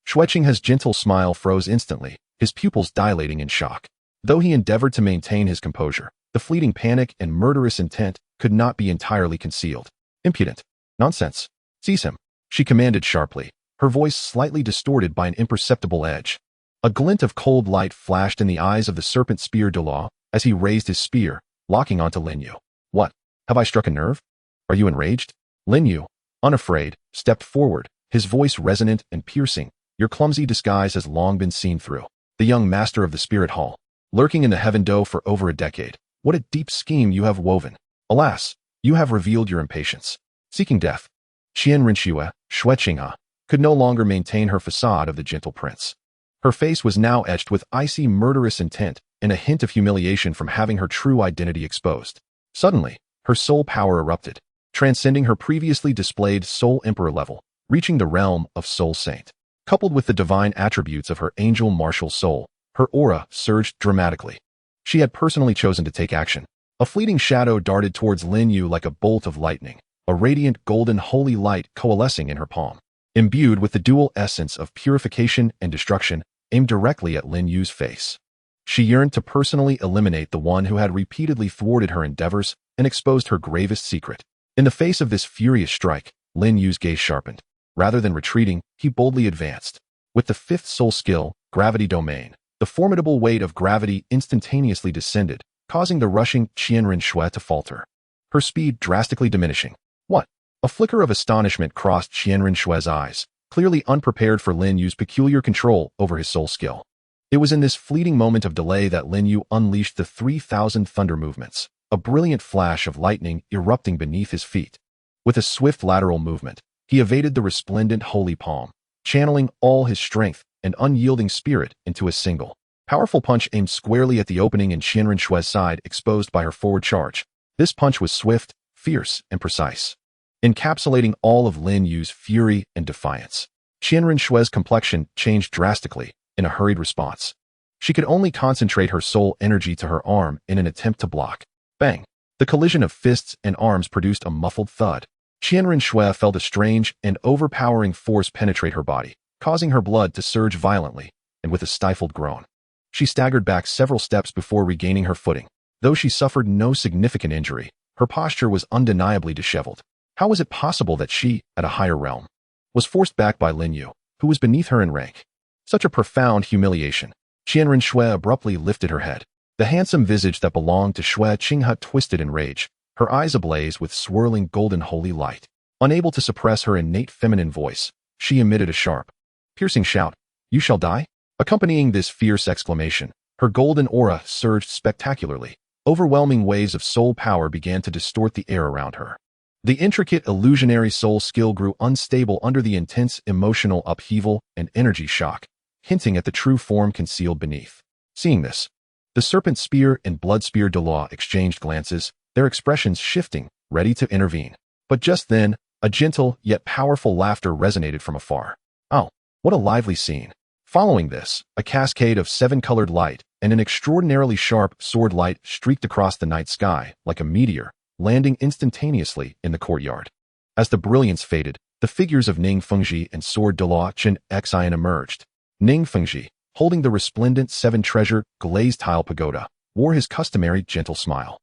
Xueqinghe's gentle smile froze instantly, his pupils dilating in shock. Though he endeavored to maintain his composure, the fleeting panic and murderous intent could not be entirely concealed. Impudent. Nonsense. Seize him, she commanded sharply, her voice slightly distorted by an imperceptible edge. A glint of cold light flashed in the eyes of the serpent spear Douluo as he raised his spear, locking onto Lin Yu. What? Have I struck a nerve? Are you enraged? Lin Yu, unafraid, stepped forward, his voice resonant and piercing, Your clumsy disguise has long been seen through. The young master of the Spirit Hall, lurking in the Heaven Dough for over a decade. What a deep scheme you have woven. Alas, you have revealed your impatience. Seeking death, Qian Rinxue, Xue Qinghe, could no longer maintain her facade of the gentle prince. Her face was now etched with icy murderous intent and a hint of humiliation from having her true identity exposed. Suddenly, her soul power erupted, transcending her previously displayed Soul Emperor level, reaching the realm of Soul Saint. Coupled with the divine attributes of her angel martial soul, her aura surged dramatically. She had personally chosen to take action. A fleeting shadow darted towards Lin Yu like a bolt of lightning, a radiant golden holy light coalescing in her palm. Imbued with the dual essence of purification and destruction, aimed directly at Lin Yu's face. She yearned to personally eliminate the one who had repeatedly thwarted her endeavors and exposed her gravest secret. In the face of this furious strike, Lin Yu's gaze sharpened. Rather than retreating, he boldly advanced. With the fifth soul skill, Gravity Domain, the formidable weight of gravity instantaneously descended, causing the rushing Qian Rinxue to falter, her speed drastically diminishing. What? A flicker of astonishment crossed Qian Rinxue's eyes, clearly unprepared for Lin Yu's peculiar control over his soul skill. It was in this fleeting moment of delay that Lin Yu unleashed the 3,000 thunder movements, a brilliant flash of lightning erupting beneath his feet. With a swift lateral movement, he evaded the resplendent holy palm, channeling all his strength and unyielding spirit into a single, powerful punch aimed squarely at the opening in Qian Rinxue's side exposed by her forward charge. This punch was swift, fierce, and precise, encapsulating all of Lin Yu's fury and defiance. Qian Rinxue's complexion changed drastically in a hurried response. She could only concentrate her soul energy to her arm in an attempt to block. Bang! The collision of fists and arms produced a muffled thud. Qian Rinxue felt a strange and overpowering force penetrate her body, causing her blood to surge violently, and with a stifled groan, she staggered back several steps before regaining her footing. Though she suffered no significant injury, her posture was undeniably disheveled. How was it possible that she, at a higher realm, was forced back by Lin Yu, who was beneath her in rank? Such a profound humiliation. Qian Rinxue abruptly lifted her head. The handsome visage that belonged to Xue Qinghe twisted in rage, her eyes ablaze with swirling golden holy light. Unable to suppress her innate feminine voice, she emitted a sharp, piercing shout, "You shall die?" Accompanying this fierce exclamation, her golden aura surged spectacularly. Overwhelming waves of soul power began to distort the air around her. The intricate illusionary soul skill grew unstable under the intense emotional upheaval and energy shock, hinting at the true form concealed beneath. Seeing this, the Serpent Spear and Blood Spear Douluo exchanged glances, their expressions shifting, ready to intervene. But just then, a gentle yet powerful laughter resonated from afar. Oh, what a lively scene. Following this, a cascade of seven-colored light and an extraordinarily sharp sword light streaked across the night sky like a meteor, landing instantaneously in the courtyard. As the brilliance faded, the figures of Ning Fengji and Sword Douluo Chen Xian emerged. Ning Fengji, holding the resplendent seven-treasure glazed tile pagoda, wore his customary gentle smile,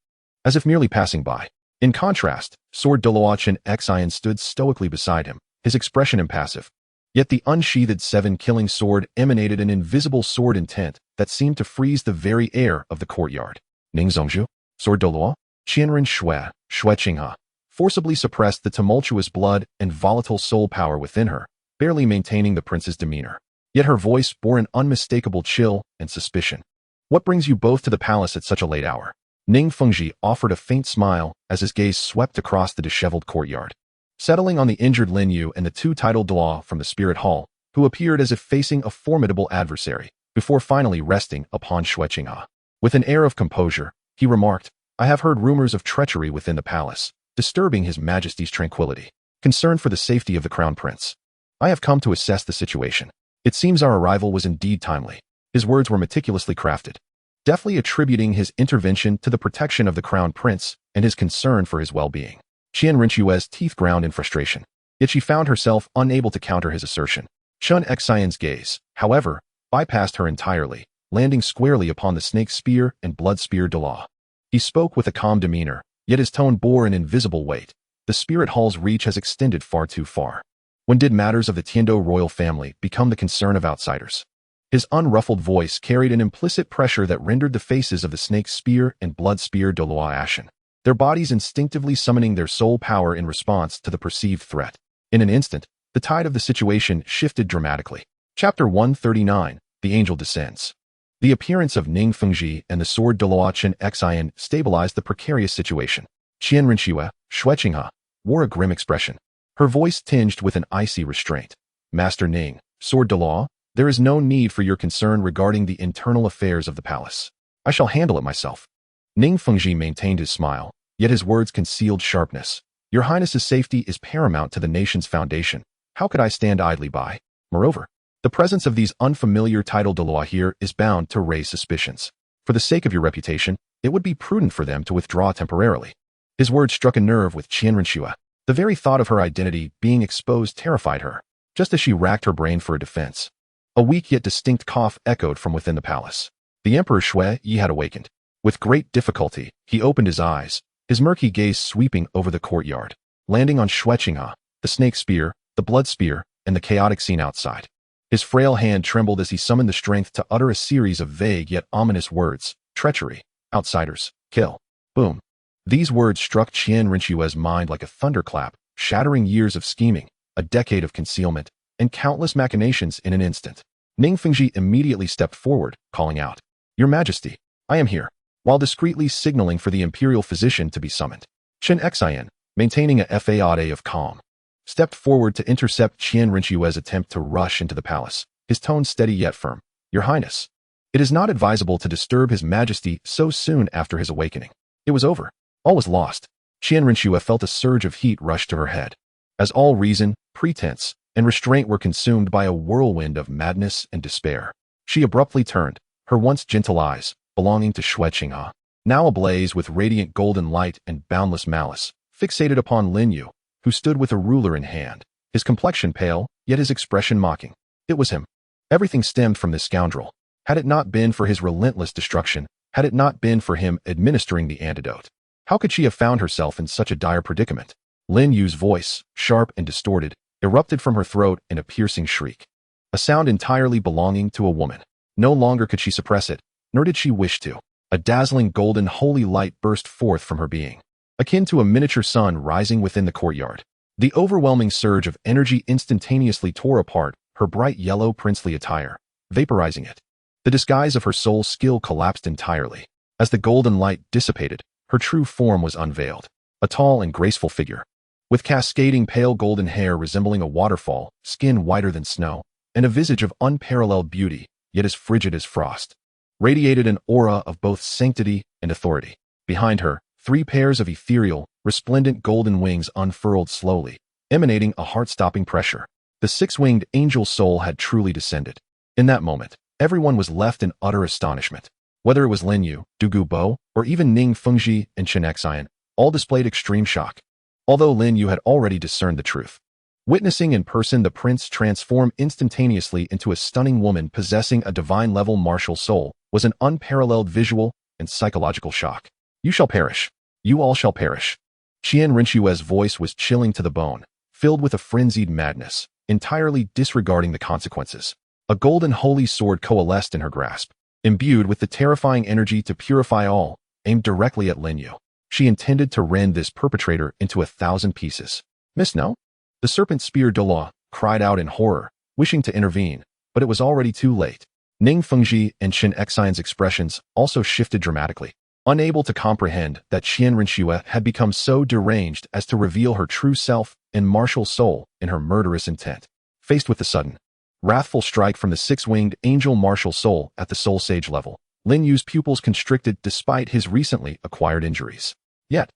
as if merely passing by. In contrast, Sword Douluo Chen Xian stood stoically beside him, his expression impassive. Yet the unsheathed seven-killing sword emanated an invisible sword intent that seemed to freeze the very air of the courtyard. Ning Zongzhu, Sword Douluo, Qian Rinxue, Xue Qinghe, forcibly suppressed the tumultuous blood and volatile soul power within her, barely maintaining the prince's demeanor. Yet her voice bore an unmistakable chill and suspicion. "What brings you both to the palace at such a late hour?" Ning Fengji offered a faint smile as his gaze swept across the disheveled courtyard, settling on the injured Lin Yu and the two titled Douluo from the Spirit Hall, who appeared as if facing a formidable adversary, before finally resting upon Xue Qinghe. With an air of composure, he remarked, "I have heard rumors of treachery within the palace, disturbing His Majesty's tranquility. Concerned for the safety of the Crown Prince, I have come to assess the situation. It seems our arrival was indeed timely." His words were meticulously crafted, deftly attributing his intervention to the protection of the Crown Prince and his concern for his well-being. Qian Rinxue's teeth ground in frustration, yet she found herself unable to counter his assertion. Chen Xian's gaze, however, bypassed her entirely, landing squarely upon the Snake Spear and Blood Spear Douluo. He spoke with a calm demeanor, yet his tone bore an invisible weight. The Spirit Hall's reach has extended far too far. When did matters of the Tiando royal family become the concern of outsiders? His unruffled voice carried an implicit pressure that rendered the faces of the Snake Spear and Blood Spear Douluo ashen, their bodies instinctively summoning their soul power in response to the perceived threat. In an instant, the tide of the situation shifted dramatically. Chapter 139, The Angel Descends. The appearance of Ning Fengji and the sword Douluo Chen stabilized the precarious situation. Qian Rinxue, Shueqinghe, wore a grim expression, her voice tinged with an icy restraint. Master Ning, sword Douluo, there is no need for your concern regarding the internal affairs of the palace. I shall handle it myself. Ning Fengji maintained his smile, yet his words concealed sharpness. Your Highness's safety is paramount to the nation's foundation. How could I stand idly by? Moreover, the presence of these unfamiliar titled Douluo here is bound to raise suspicions. For the sake of your reputation, it would be prudent for them to withdraw temporarily. His words struck a nerve with Qian Rinxue. The very thought of her identity being exposed terrified her, just as she racked her brain for a defense. A weak yet distinct cough echoed from within the palace. The Emperor Shui Yi had awakened. With great difficulty, he opened his eyes, his murky gaze sweeping over the courtyard, landing on Shueqinghe, the snake spear, the blood spear, and the chaotic scene outside. His frail hand trembled as he summoned the strength to utter a series of vague yet ominous words. Treachery, outsiders, kill. Boom. These words struck Qian Rinxue's mind like a thunderclap, shattering years of scheming, a decade of concealment, and countless machinations in an instant. Ning Fengji immediately stepped forward, calling out, Your Majesty, I am here, while discreetly signaling for the imperial physician to be summoned. Chen Xian, maintaining a faade of calm, stepped forward to intercept Qian Rinxue's attempt to rush into the palace, his tone steady yet firm. Your Highness, it is not advisable to disturb His Majesty so soon after his awakening. It was over. All was lost. Qian Rinxue felt a surge of heat rush to her head, as all reason, pretense, and restraint were consumed by a whirlwind of madness and despair. She abruptly turned, her once gentle eyes, belonging to Shueqinghe, now ablaze with radiant golden light and boundless malice, fixated upon Lin Yu, who stood with a ruler in hand, his complexion pale, yet his expression mocking. It was him. Everything stemmed from this scoundrel. Had it not been for his relentless destruction, had it not been for him administering the antidote, how could she have found herself in such a dire predicament? Lin Yu's voice, sharp and distorted, erupted from her throat in a piercing shriek, a sound entirely belonging to a woman. No longer could she suppress it, nor did she wish to. A dazzling golden holy light burst forth from her being, akin to a miniature sun rising within the courtyard. The overwhelming surge of energy instantaneously tore apart her bright yellow princely attire, vaporizing it. The disguise of her soul skill collapsed entirely. As the golden light dissipated, her true form was unveiled, a tall and graceful figure, with cascading pale golden hair resembling a waterfall, skin whiter than snow, and a visage of unparalleled beauty, yet as frigid as frost, radiated an aura of both sanctity and authority. Behind her, 3 pairs of ethereal, resplendent golden wings unfurled slowly, emanating a heart-stopping pressure. The 6-winged angel soul had truly descended. In that moment, everyone was left in utter astonishment. Whether it was Lin Yu, Dugu Bo, or even Ning Fengji and Chen Xian, all displayed extreme shock, although Lin Yu had already discerned the truth. Witnessing in person the prince transform instantaneously into a stunning woman possessing a divine-level martial soul was an unparalleled visual and psychological shock. You shall perish. You all shall perish. Qian Rinxue's voice was chilling to the bone, filled with a frenzied madness, entirely disregarding the consequences. A golden holy sword coalesced in her grasp, imbued with the terrifying energy to purify all, aimed directly at Lin Yu. She intended to rend this perpetrator into 1,000 pieces. Miss No? The serpent spear Douluo cried out in horror, wishing to intervene, but it was already too late. Ning Fengji and Chen Xian's expressions also shifted dramatically, unable to comprehend that Qian Rinxue had become so deranged as to reveal her true self and martial soul in her murderous intent. Faced with the sudden, wrathful strike from the 6-winged angel martial soul at the soul sage level, Lin Yu's pupils constricted despite his recently acquired injuries. Yet,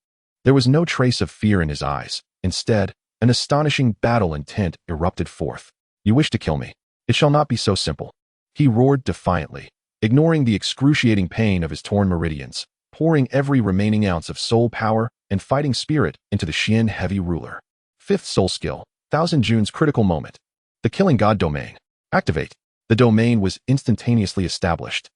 there was no trace of fear in his eyes. Instead, an astonishing battle intent erupted forth. You wish to kill me? It shall not be so simple. He roared defiantly, ignoring the excruciating pain of his torn meridians, pouring every remaining ounce of soul power and fighting spirit into the Xian heavy ruler. 5th soul skill, 1000 June's critical moment. The Killing God domain. Activate. The domain was instantaneously established.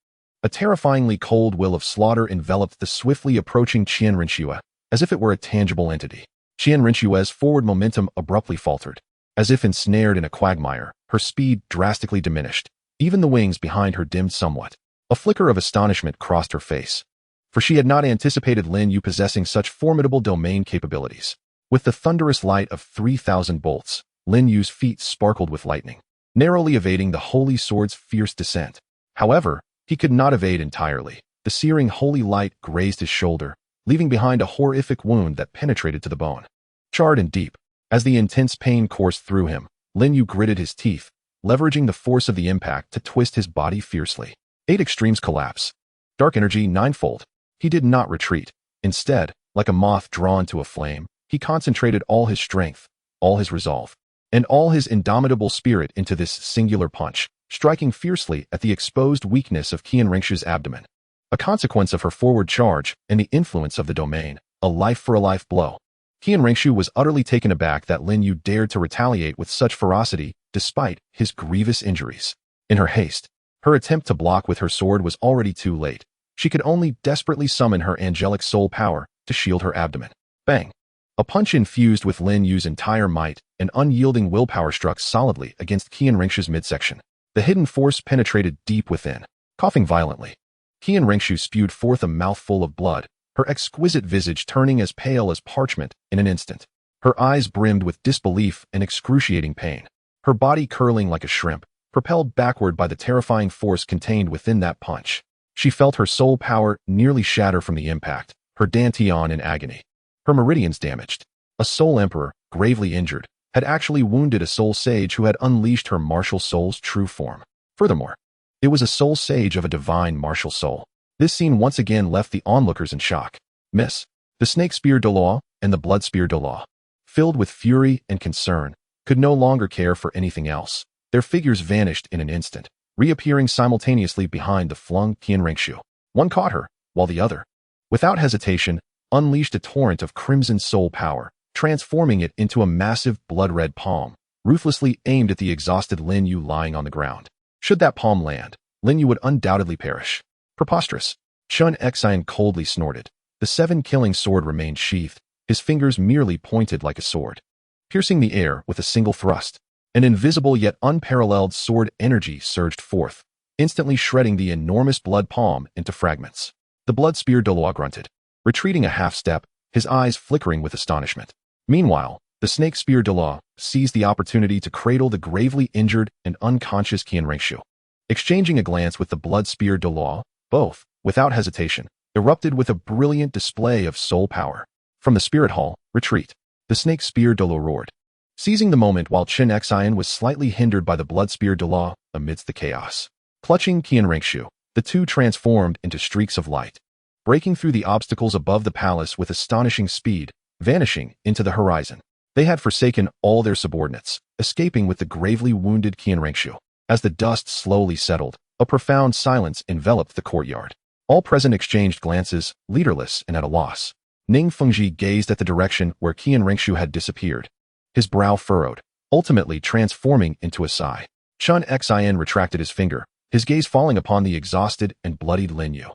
A terrifyingly cold will of slaughter enveloped the swiftly approaching Qian Rinxue, as if it were a tangible entity. Qian Rinxue's forward momentum abruptly faltered. As if ensnared in a quagmire, her speed drastically diminished. Even the wings behind her dimmed somewhat. A flicker of astonishment crossed her face, for she had not anticipated Lin Yu possessing such formidable domain capabilities. With the thunderous light of 3,000 bolts, Lin Yu's feet sparkled with lightning. narrowly evading the holy sword's fierce descent. However, he could not evade entirely. The searing holy light grazed his shoulder, leaving behind a horrific wound that penetrated to the bone. Charred and deep, as the intense pain coursed through him, Lin Yu gritted his teeth, leveraging the force of the impact to twist his body fiercely. 8 extremes collapse. Dark energy ninefold. He did not retreat. Instead, like a moth drawn to a flame, he concentrated all his strength, all his resolve, and all his indomitable spirit into this singular punch, striking fiercely at the exposed weakness of Qian Ringshu's abdomen. A consequence of her forward charge and the influence of the domain, a life-for-a-life blow. Qian Ringshu was utterly taken aback that Lin Yu dared to retaliate with such ferocity despite his grievous injuries. In her haste, her attempt to block with her sword was already too late. She could only desperately summon her angelic soul power to shield her abdomen. Bang! A punch infused with Lin Yu's entire might and unyielding willpower struck solidly against Qian Ringshu's midsection. The hidden force penetrated deep within. Coughing violently, Qian Ringshu spewed forth a mouthful of blood, her exquisite visage turning as pale as parchment in an instant. Her eyes brimmed with disbelief and excruciating pain. Her body curling like a shrimp, propelled backward by the terrifying force contained within that punch. She felt her soul power nearly shatter from the impact, her dantian in agony. Her meridians damaged. A soul emperor, gravely injured, had actually wounded a soul sage who had unleashed her martial soul's true form. Furthermore, it was a soul sage of a divine martial soul. This scene once again left the onlookers in shock. Miss, the snake spear Douluo and the blood spear Douluo, filled with fury and concern, could no longer care for anything else. Their figures vanished in an instant, reappearing simultaneously behind the flung Qian Ringshu. One caught her, while the other, without hesitation, unleashed a torrent of crimson soul power, transforming it into a massive blood-red palm, ruthlessly aimed at the exhausted Lin Yu lying on the ground. Should that palm land, Lin Yu would undoubtedly perish. Preposterous. Chun Xian coldly snorted. The 7-killing sword remained sheathed, his fingers merely pointed like a sword, piercing the air with a single thrust. An invisible yet unparalleled sword energy surged forth, instantly shredding the enormous blood palm into fragments. The blood spear Douluo grunted, retreating a half-step, his eyes flickering with astonishment. Meanwhile, the snake spear Douluo seized the opportunity to cradle the gravely injured and unconscious Qian Ringshu. Exchanging a glance with the blood spear Douluo, both, without hesitation, erupted with a brilliant display of soul power. From the spirit hall, retreat. The snake spear Douluo roared, seizing the moment while Chun Xian was slightly hindered by the blood spear Douluo amidst the chaos. Clutching Qian Ringshu, the two transformed into streaks of light, breaking through the obstacles above the palace with astonishing speed, vanishing into the horizon. They had forsaken all their subordinates, escaping with the gravely wounded Qian Ringshu. As the dust slowly settled, a profound silence enveloped the courtyard. All present exchanged glances, leaderless and at a loss. Ning Fengji gazed at the direction where Qian Ringshu had disappeared, his brow furrowed, ultimately transforming into a sigh. Chun Xian retracted his finger, his gaze falling upon the exhausted and bloodied Lin Yu.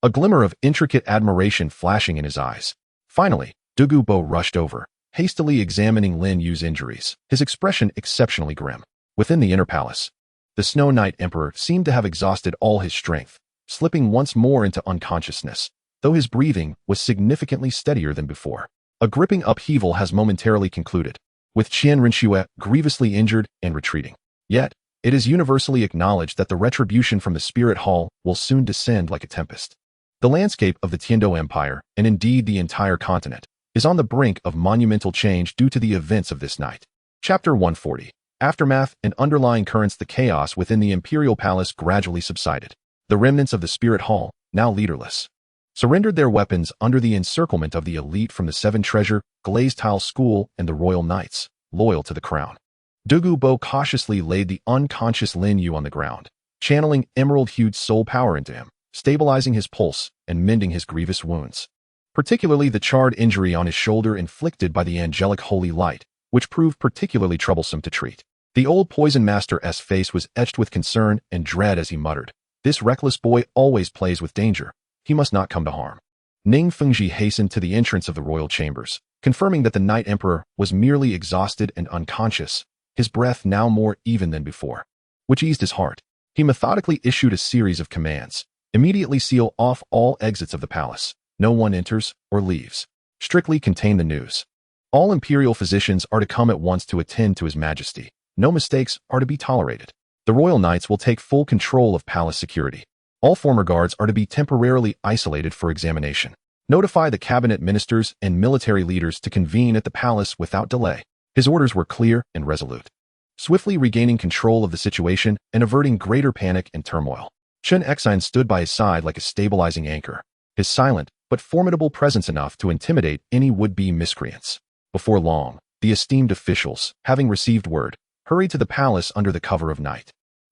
A glimmer of intricate admiration flashing in his eyes. Finally, Douluo rushed over, hastily examining Lin Yu's injuries, his expression exceptionally grim. Within the inner palace, the Snow Knight Emperor seemed to have exhausted all his strength, slipping once more into unconsciousness, though his breathing was significantly steadier than before. A gripping upheaval has momentarily concluded, with Qian Ringshu grievously injured and retreating. Yet, it is universally acknowledged that the retribution from the Spirit Hall will soon descend like a tempest. The landscape of the Tiando Empire, and indeed the entire continent, is on the brink of monumental change due to the events of this night. Chapter 140. Aftermath and underlying currents. The chaos within the Imperial Palace gradually subsided. The remnants of the Spirit Hall, now leaderless, surrendered their weapons under the encirclement of the elite from the 7 Treasure, Glazed Tile School, and the Royal Knights, loyal to the crown. Douluo cautiously laid the unconscious Lin Yu on the ground, channeling emerald-hued soul power into him, stabilizing his pulse and mending his grievous wounds, particularly the charred injury on his shoulder inflicted by the angelic holy light, which proved particularly troublesome to treat. The old poison master's face was etched with concern and dread as he muttered, "This reckless boy always plays with danger. He must not come to harm." Ning Fengji hastened to the entrance of the royal chambers, confirming that the Night Emperor was merely exhausted and unconscious, his breath now more even than before, which eased his heart. He methodically issued a series of commands. Immediately seal off all exits of the palace. No one enters or leaves. Strictly contain the news. All imperial physicians are to come at once to attend to His Majesty. No mistakes are to be tolerated. The royal knights will take full control of palace security. All former guards are to be temporarily isolated for examination. Notify the cabinet ministers and military leaders to convene at the palace without delay. His orders were clear and resolute, swiftly regaining control of the situation and averting greater panic and turmoil. Chen Exine stood by his side like a stabilizing anchor, his silent but formidable presence enough to intimidate any would-be miscreants. Before long, the esteemed officials, having received word, hurried to the palace under the cover of night.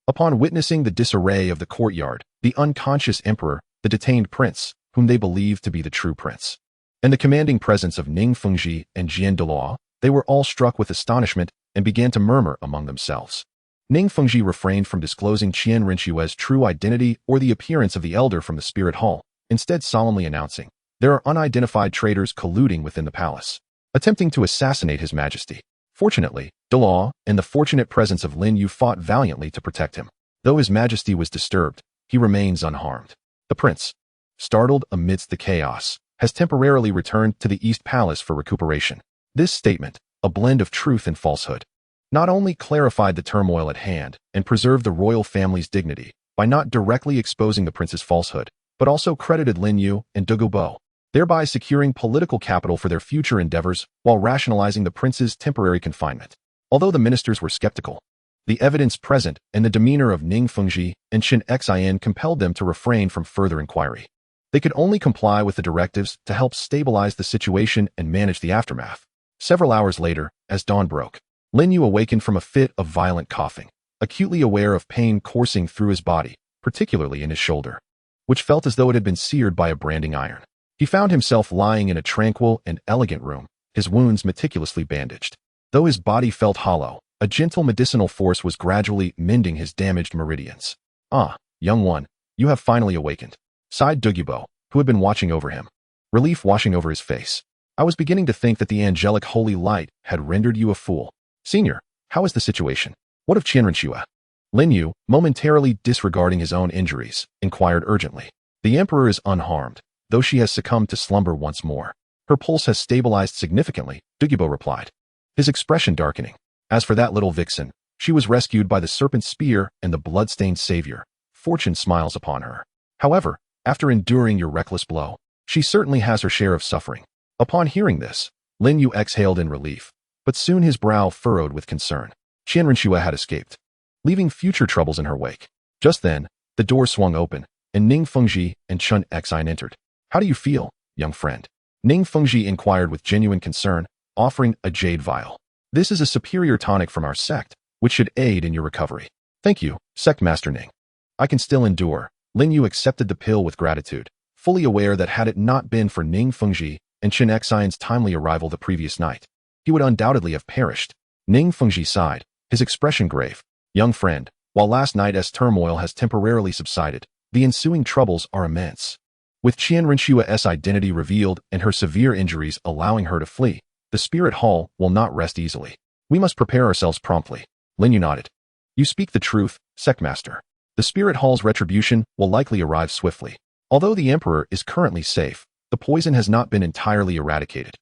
Upon witnessing the disarray of the courtyard, the unconscious emperor, the detained prince, whom they believed to be the true prince, and the commanding presence of Lin Feng and Jian Douluo, they were all struck with astonishment and began to murmur among themselves. Lin Feng refrained from disclosing Qian Rinxue's true identity or the appearance of the elder from the spirit hall, instead solemnly announcing, "There are unidentified traitors colluding within the palace, attempting to assassinate His Majesty." Fortunately, Douluo, in the fortunate presence of Lin Yu, fought valiantly to protect him. Though His Majesty was disturbed, he remains unharmed. The prince, startled amidst the chaos, has temporarily returned to the East Palace for recuperation. This statement, a blend of truth and falsehood, not only clarified the turmoil at hand and preserved the royal family's dignity by not directly exposing the prince's falsehood, but also credited Lin Yu and Du Gubo, thereby securing political capital for their future endeavors while rationalizing the prince's temporary confinement. Although the ministers were skeptical, the evidence present and the demeanor of Lin Feng and Chen Exine compelled them to refrain from further inquiry. They could only comply with the directives to help stabilize the situation and manage the aftermath. Several hours later, as dawn broke, Lin Yu awakened from a fit of violent coughing, acutely aware of pain coursing through his body, particularly in his shoulder, which felt as though it had been seared by a branding iron. He found himself lying in a tranquil and elegant room, his wounds meticulously bandaged. Though his body felt hollow, a gentle medicinal force was gradually mending his damaged meridians. "Ah, young one, you have finally awakened," sighed Du Gubo, who had been watching over him, relief washing over his face. "I was beginning to think that the angelic holy light had rendered you a fool. Senior, how is the situation? What of Qian Rinxue?" Lin Yu, momentarily disregarding his own injuries, inquired urgently. "The emperor is unharmed, though she has succumbed to slumber once more. Her pulse has stabilized significantly," Du Gubo replied, his expression darkening. "As for that little vixen, she was rescued by the serpent spear and the blood-stained savior. Fortune smiles upon her. However, after enduring your reckless blow, she certainly has her share of suffering." Upon hearing this, Lin Yu exhaled in relief, but soon his brow furrowed with concern. Qian Rinxue had escaped, leaving future troubles in her wake. Just then, the door swung open, and Lin Feng and Chen Exine entered. "How do you feel, young friend?" Lin Feng inquired with genuine concern, offering a jade vial. "This is a superior tonic from our sect, which should aid in your recovery." "Thank you, Sect Master Ning. I can still endure." Lin Yu accepted the pill with gratitude, fully aware that had it not been for Lin Feng and Chen Exine's timely arrival the previous night, he would undoubtedly have perished. Lin Feng sighed, his expression grave. "Young friend, while last night's turmoil has temporarily subsided, the ensuing troubles are immense. With Qian Rinxue's identity revealed and her severe injuries allowing her to flee, the spirit hall will not rest easily. We must prepare ourselves promptly." Lin Yu nodded. "You speak the truth, Sectmaster. The spirit hall's retribution will likely arrive swiftly. Although the emperor is currently safe, the poison has not been entirely eradicated.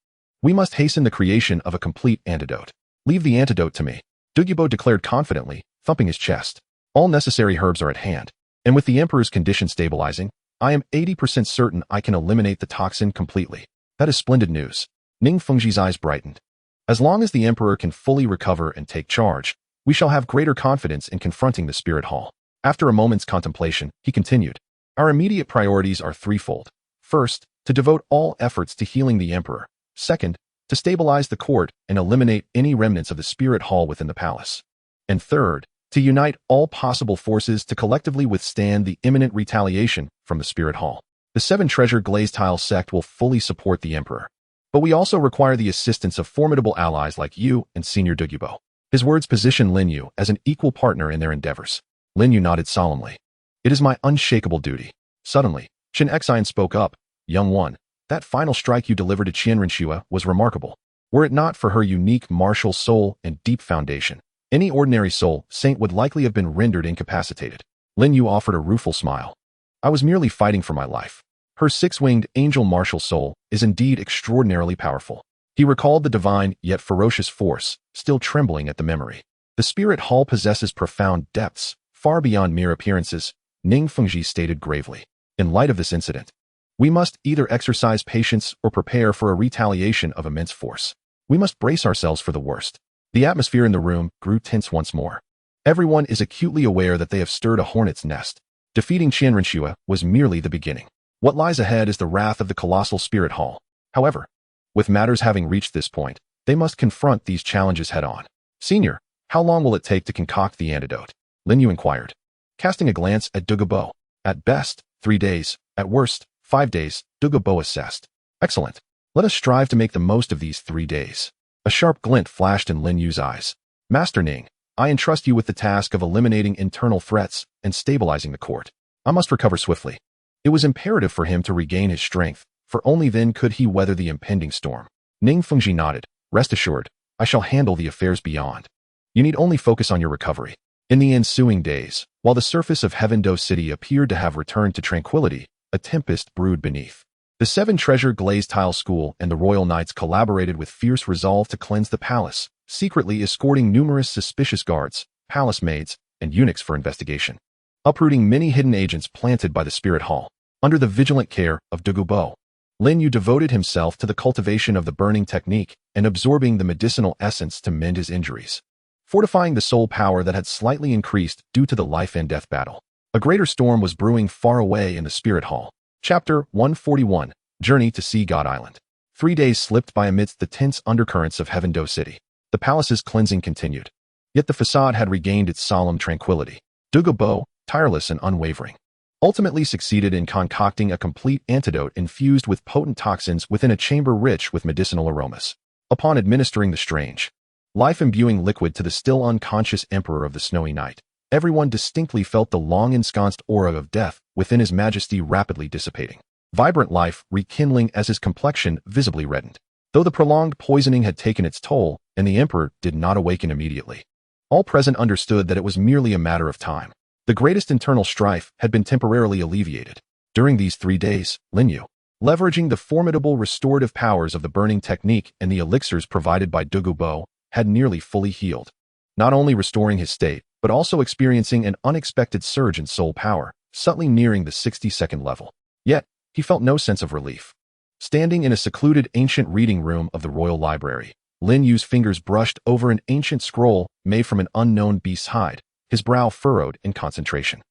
We must hasten the creation of a complete antidote." "Leave the antidote to me," Du Gubo declared confidently, thumping his chest. "All necessary herbs are at hand, and with the emperor's condition stabilizing, I am 80% certain I can eliminate the toxin completely." "That is splendid news." Lin Feng's eyes brightened. "As long as the emperor can fully recover and take charge, we shall have greater confidence in confronting the spirit hall." After a moment's contemplation, he continued, "Our immediate priorities are threefold. First, to devote all efforts to healing the emperor. Second, to stabilize the court and eliminate any remnants of the spirit hall within the palace. And third, to unite all possible forces to collectively withstand the imminent retaliation from the spirit hall. The Seven Treasure Glazed Tile sect will fully support the emperor, but we also require the assistance of formidable allies like you and Senior Du Gubo." His words position Lin Yu as an equal partner in their endeavors. Lin Yu nodded solemnly. "It is my unshakable duty." Suddenly, Chen Exine spoke up. "Young one, that final strike you delivered to Qian Rinxue was remarkable. Were it not for her unique martial soul and deep foundation, any ordinary soul saint would likely have been rendered incapacitated." Lin Yu offered a rueful smile. "I was merely fighting for my life. Her six-winged angel martial soul is indeed extraordinarily powerful." He recalled the divine yet ferocious force, still trembling at the memory. The spirit hall possesses profound depths, far beyond mere appearances, Lin Feng stated gravely. In light of this incident, we must either exercise patience or prepare for a retaliation of immense force. We must brace ourselves for the worst. The atmosphere in the room grew tense once more. Everyone is acutely aware that they have stirred a hornet's nest. Defeating Qianrenxue was merely the beginning. What lies ahead is the wrath of the colossal spirit hall. However, with matters having reached this point, they must confront these challenges head-on. Senior, how long will it take to concoct the antidote? Lin Yu inquired, casting a glance at Douluo. At best, 3 days. At worst, 5 days, Douluo assessed. Excellent. Let us strive to make the most of these 3 days. A sharp glint flashed in Lin Yu's eyes. Master Ning, I entrust you with the task of eliminating internal threats and stabilizing the court. I must recover swiftly. It was imperative for him to regain his strength, for only then could he weather the impending storm. Lin Feng nodded. Rest assured, I shall handle the affairs beyond. You need only focus on your recovery. In the ensuing days, while the surface of Heaven-Do City appeared to have returned to tranquility, a tempest brewed beneath. The 7 treasure glazed tile school and the royal knights collaborated with fierce resolve to cleanse the palace, secretly escorting numerous suspicious guards, palace maids, and eunuchs for investigation. Uprooting many hidden agents planted by the spirit hall. Under the vigilant care of Douluo, Lin Yu devoted himself to the cultivation of the burning technique and absorbing the medicinal essence to mend his injuries, fortifying the soul power that had slightly increased due to the life and death battle. A greater storm was brewing far away in the spirit hall. Chapter 141, Journey to Sea God Island. 3 days slipped by amidst the tense undercurrents of Heaven-Do City. The palace's cleansing continued. Yet the facade had regained its solemn tranquility. Douluo, tireless and unwavering, ultimately succeeded in concocting a complete antidote infused with potent toxins within a chamber rich with medicinal aromas. Upon administering the strange, life-imbuing liquid to the still unconscious emperor of the snowy night, everyone distinctly felt the long-ensconced aura of death within his majesty rapidly dissipating. Vibrant life rekindling as his complexion visibly reddened. Though the prolonged poisoning had taken its toll, and the emperor did not awaken immediately, all present understood that it was merely a matter of time. The greatest internal strife had been temporarily alleviated. During these 3 days, Lin Yu, leveraging the formidable restorative powers of the burning technique and the elixirs provided by Douluo, had nearly fully healed. Not only restoring his state, but also experiencing an unexpected surge in soul power, subtly nearing the 60-second level. Yet, he felt no sense of relief. Standing in a secluded ancient reading room of the royal library, Lin Yu's fingers brushed over an ancient scroll made from an unknown beast's hide, his brow furrowed in concentration.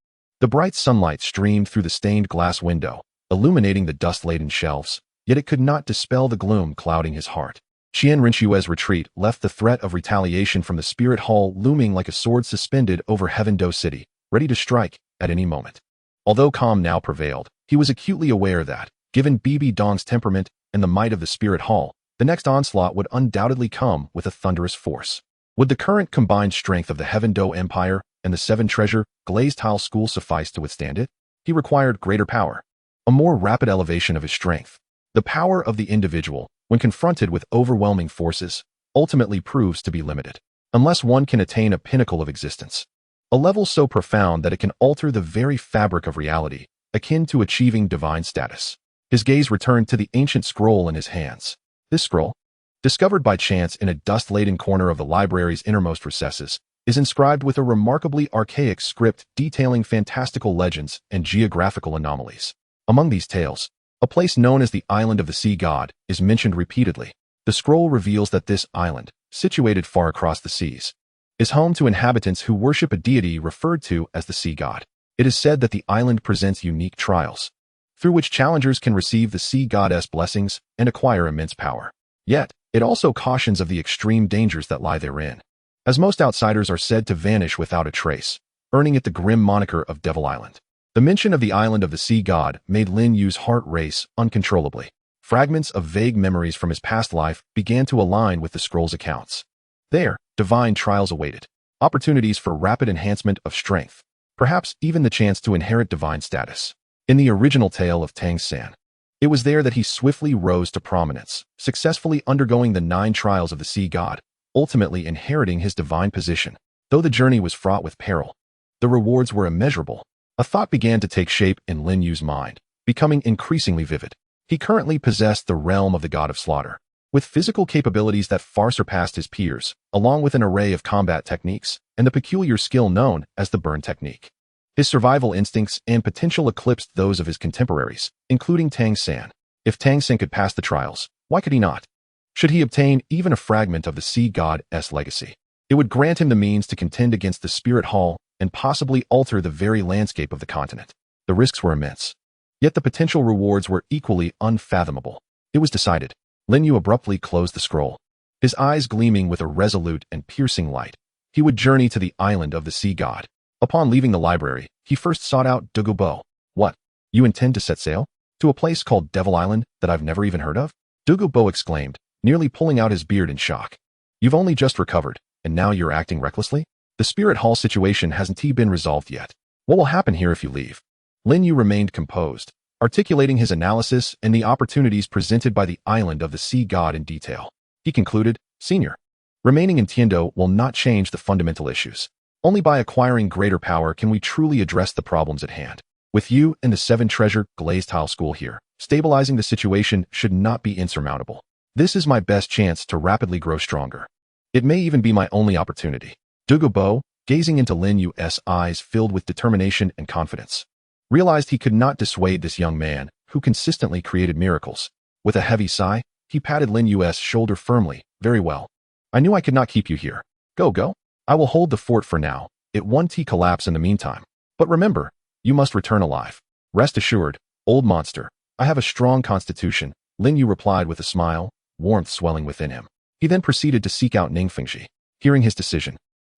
The bright sunlight streamed through the stained glass window, illuminating the dust-laden shelves, yet it could not dispel the gloom clouding his heart. Qianrenxue's retreat left the threat of retaliation from the spirit hall looming like a sword suspended over Heaven-Do City, ready to strike at any moment. Although calm now prevailed, he was acutely aware that, given Bibi Dong's temperament and the might of the spirit hall, the next onslaught would undoubtedly come with a thunderous force. Would the current combined strength of the Heaven-Do Empire and the 7 treasure glazed tile school suffice to withstand it? He required greater power, a more rapid elevation of his strength. The power of the individual, when confronted with overwhelming forces, ultimately proves to be limited, unless one can attain a pinnacle of existence, a level so profound that it can alter the very fabric of reality, akin to achieving divine status. His gaze returned to the ancient scroll in his hands. This scroll, discovered by chance in a dust-laden corner of the library's innermost recesses, is inscribed with a remarkably archaic script detailing fantastical legends and geographical anomalies. Among these tales, a place known as the Island of the Sea God is mentioned repeatedly. The scroll reveals that this island, situated far across the seas, is home to inhabitants who worship a deity referred to as the Sea God. It is said that the island presents unique trials, through which challengers can receive the Sea Goddess blessings and acquire immense power. Yet, it also cautions of the extreme dangers that lie therein, as most outsiders are said to vanish without a trace, earning it the grim moniker of Devil Island. The mention of the island of the sea god made Lin Yu's heart race uncontrollably. Fragments of vague memories from his past life began to align with the scroll's accounts. There, divine trials awaited, opportunities for rapid enhancement of strength, perhaps even the chance to inherit divine status. In the original tale of Tang San, it was there that he swiftly rose to prominence, successfully undergoing the 9 trials of the sea god, ultimately inheriting his divine position. Though the journey was fraught with peril, the rewards were immeasurable. A thought began to take shape in Lin Yu's mind, becoming increasingly vivid. He currently possessed the realm of the god of slaughter, With physical capabilities that far surpassed his peers, along with an array of combat techniques, and the peculiar skill known as the burn technique. His survival instincts and potential eclipsed those of his contemporaries, including Tang San. If Tang San could pass the trials, why could he not? Should he obtain even a fragment of the sea god's legacy, it would grant him the means to contend against the Spirit Hall and possibly alter the very landscape of the continent. The risks were immense, yet the potential rewards were equally unfathomable. It was decided. Lin Yu abruptly closed the scroll, his eyes gleaming with a resolute and piercing light. He would journey to the island of the sea god. Upon leaving the library, he first sought out Douluo. What? You intend to set sail? To a place called Devil Island that I've never even heard of? Douluo exclaimed, nearly pulling out his beard in shock. You've only just recovered, and now you're acting recklessly? The Spirit Hall situation hasn't been resolved yet. What will happen here if you leave? Lin Yu remained composed, articulating his analysis and the opportunities presented by the island of the sea god in detail. He concluded, Senior, remaining in Tiando will not change the fundamental issues. Only by acquiring greater power can we truly address the problems at hand. With you and the 7 treasure glazed tile school here, stabilizing the situation should not be insurmountable. This is my best chance to rapidly grow stronger. It may even be my only opportunity. Douluo, gazing into Lin Yu's eyes filled with determination and confidence, realized he could not dissuade this young man who consistently created miracles. With a heavy sigh, he patted Lin Yu's shoulder firmly. Very well. I knew I could not keep you here. Go. I will hold the fort for now. It won't collapse in the meantime. But remember, you must return alive. Rest assured, old monster, I have a strong constitution, Lin Yu replied with a smile, warmth swelling within him. He then proceeded to seek out Ning Fengji. Hearing his decision,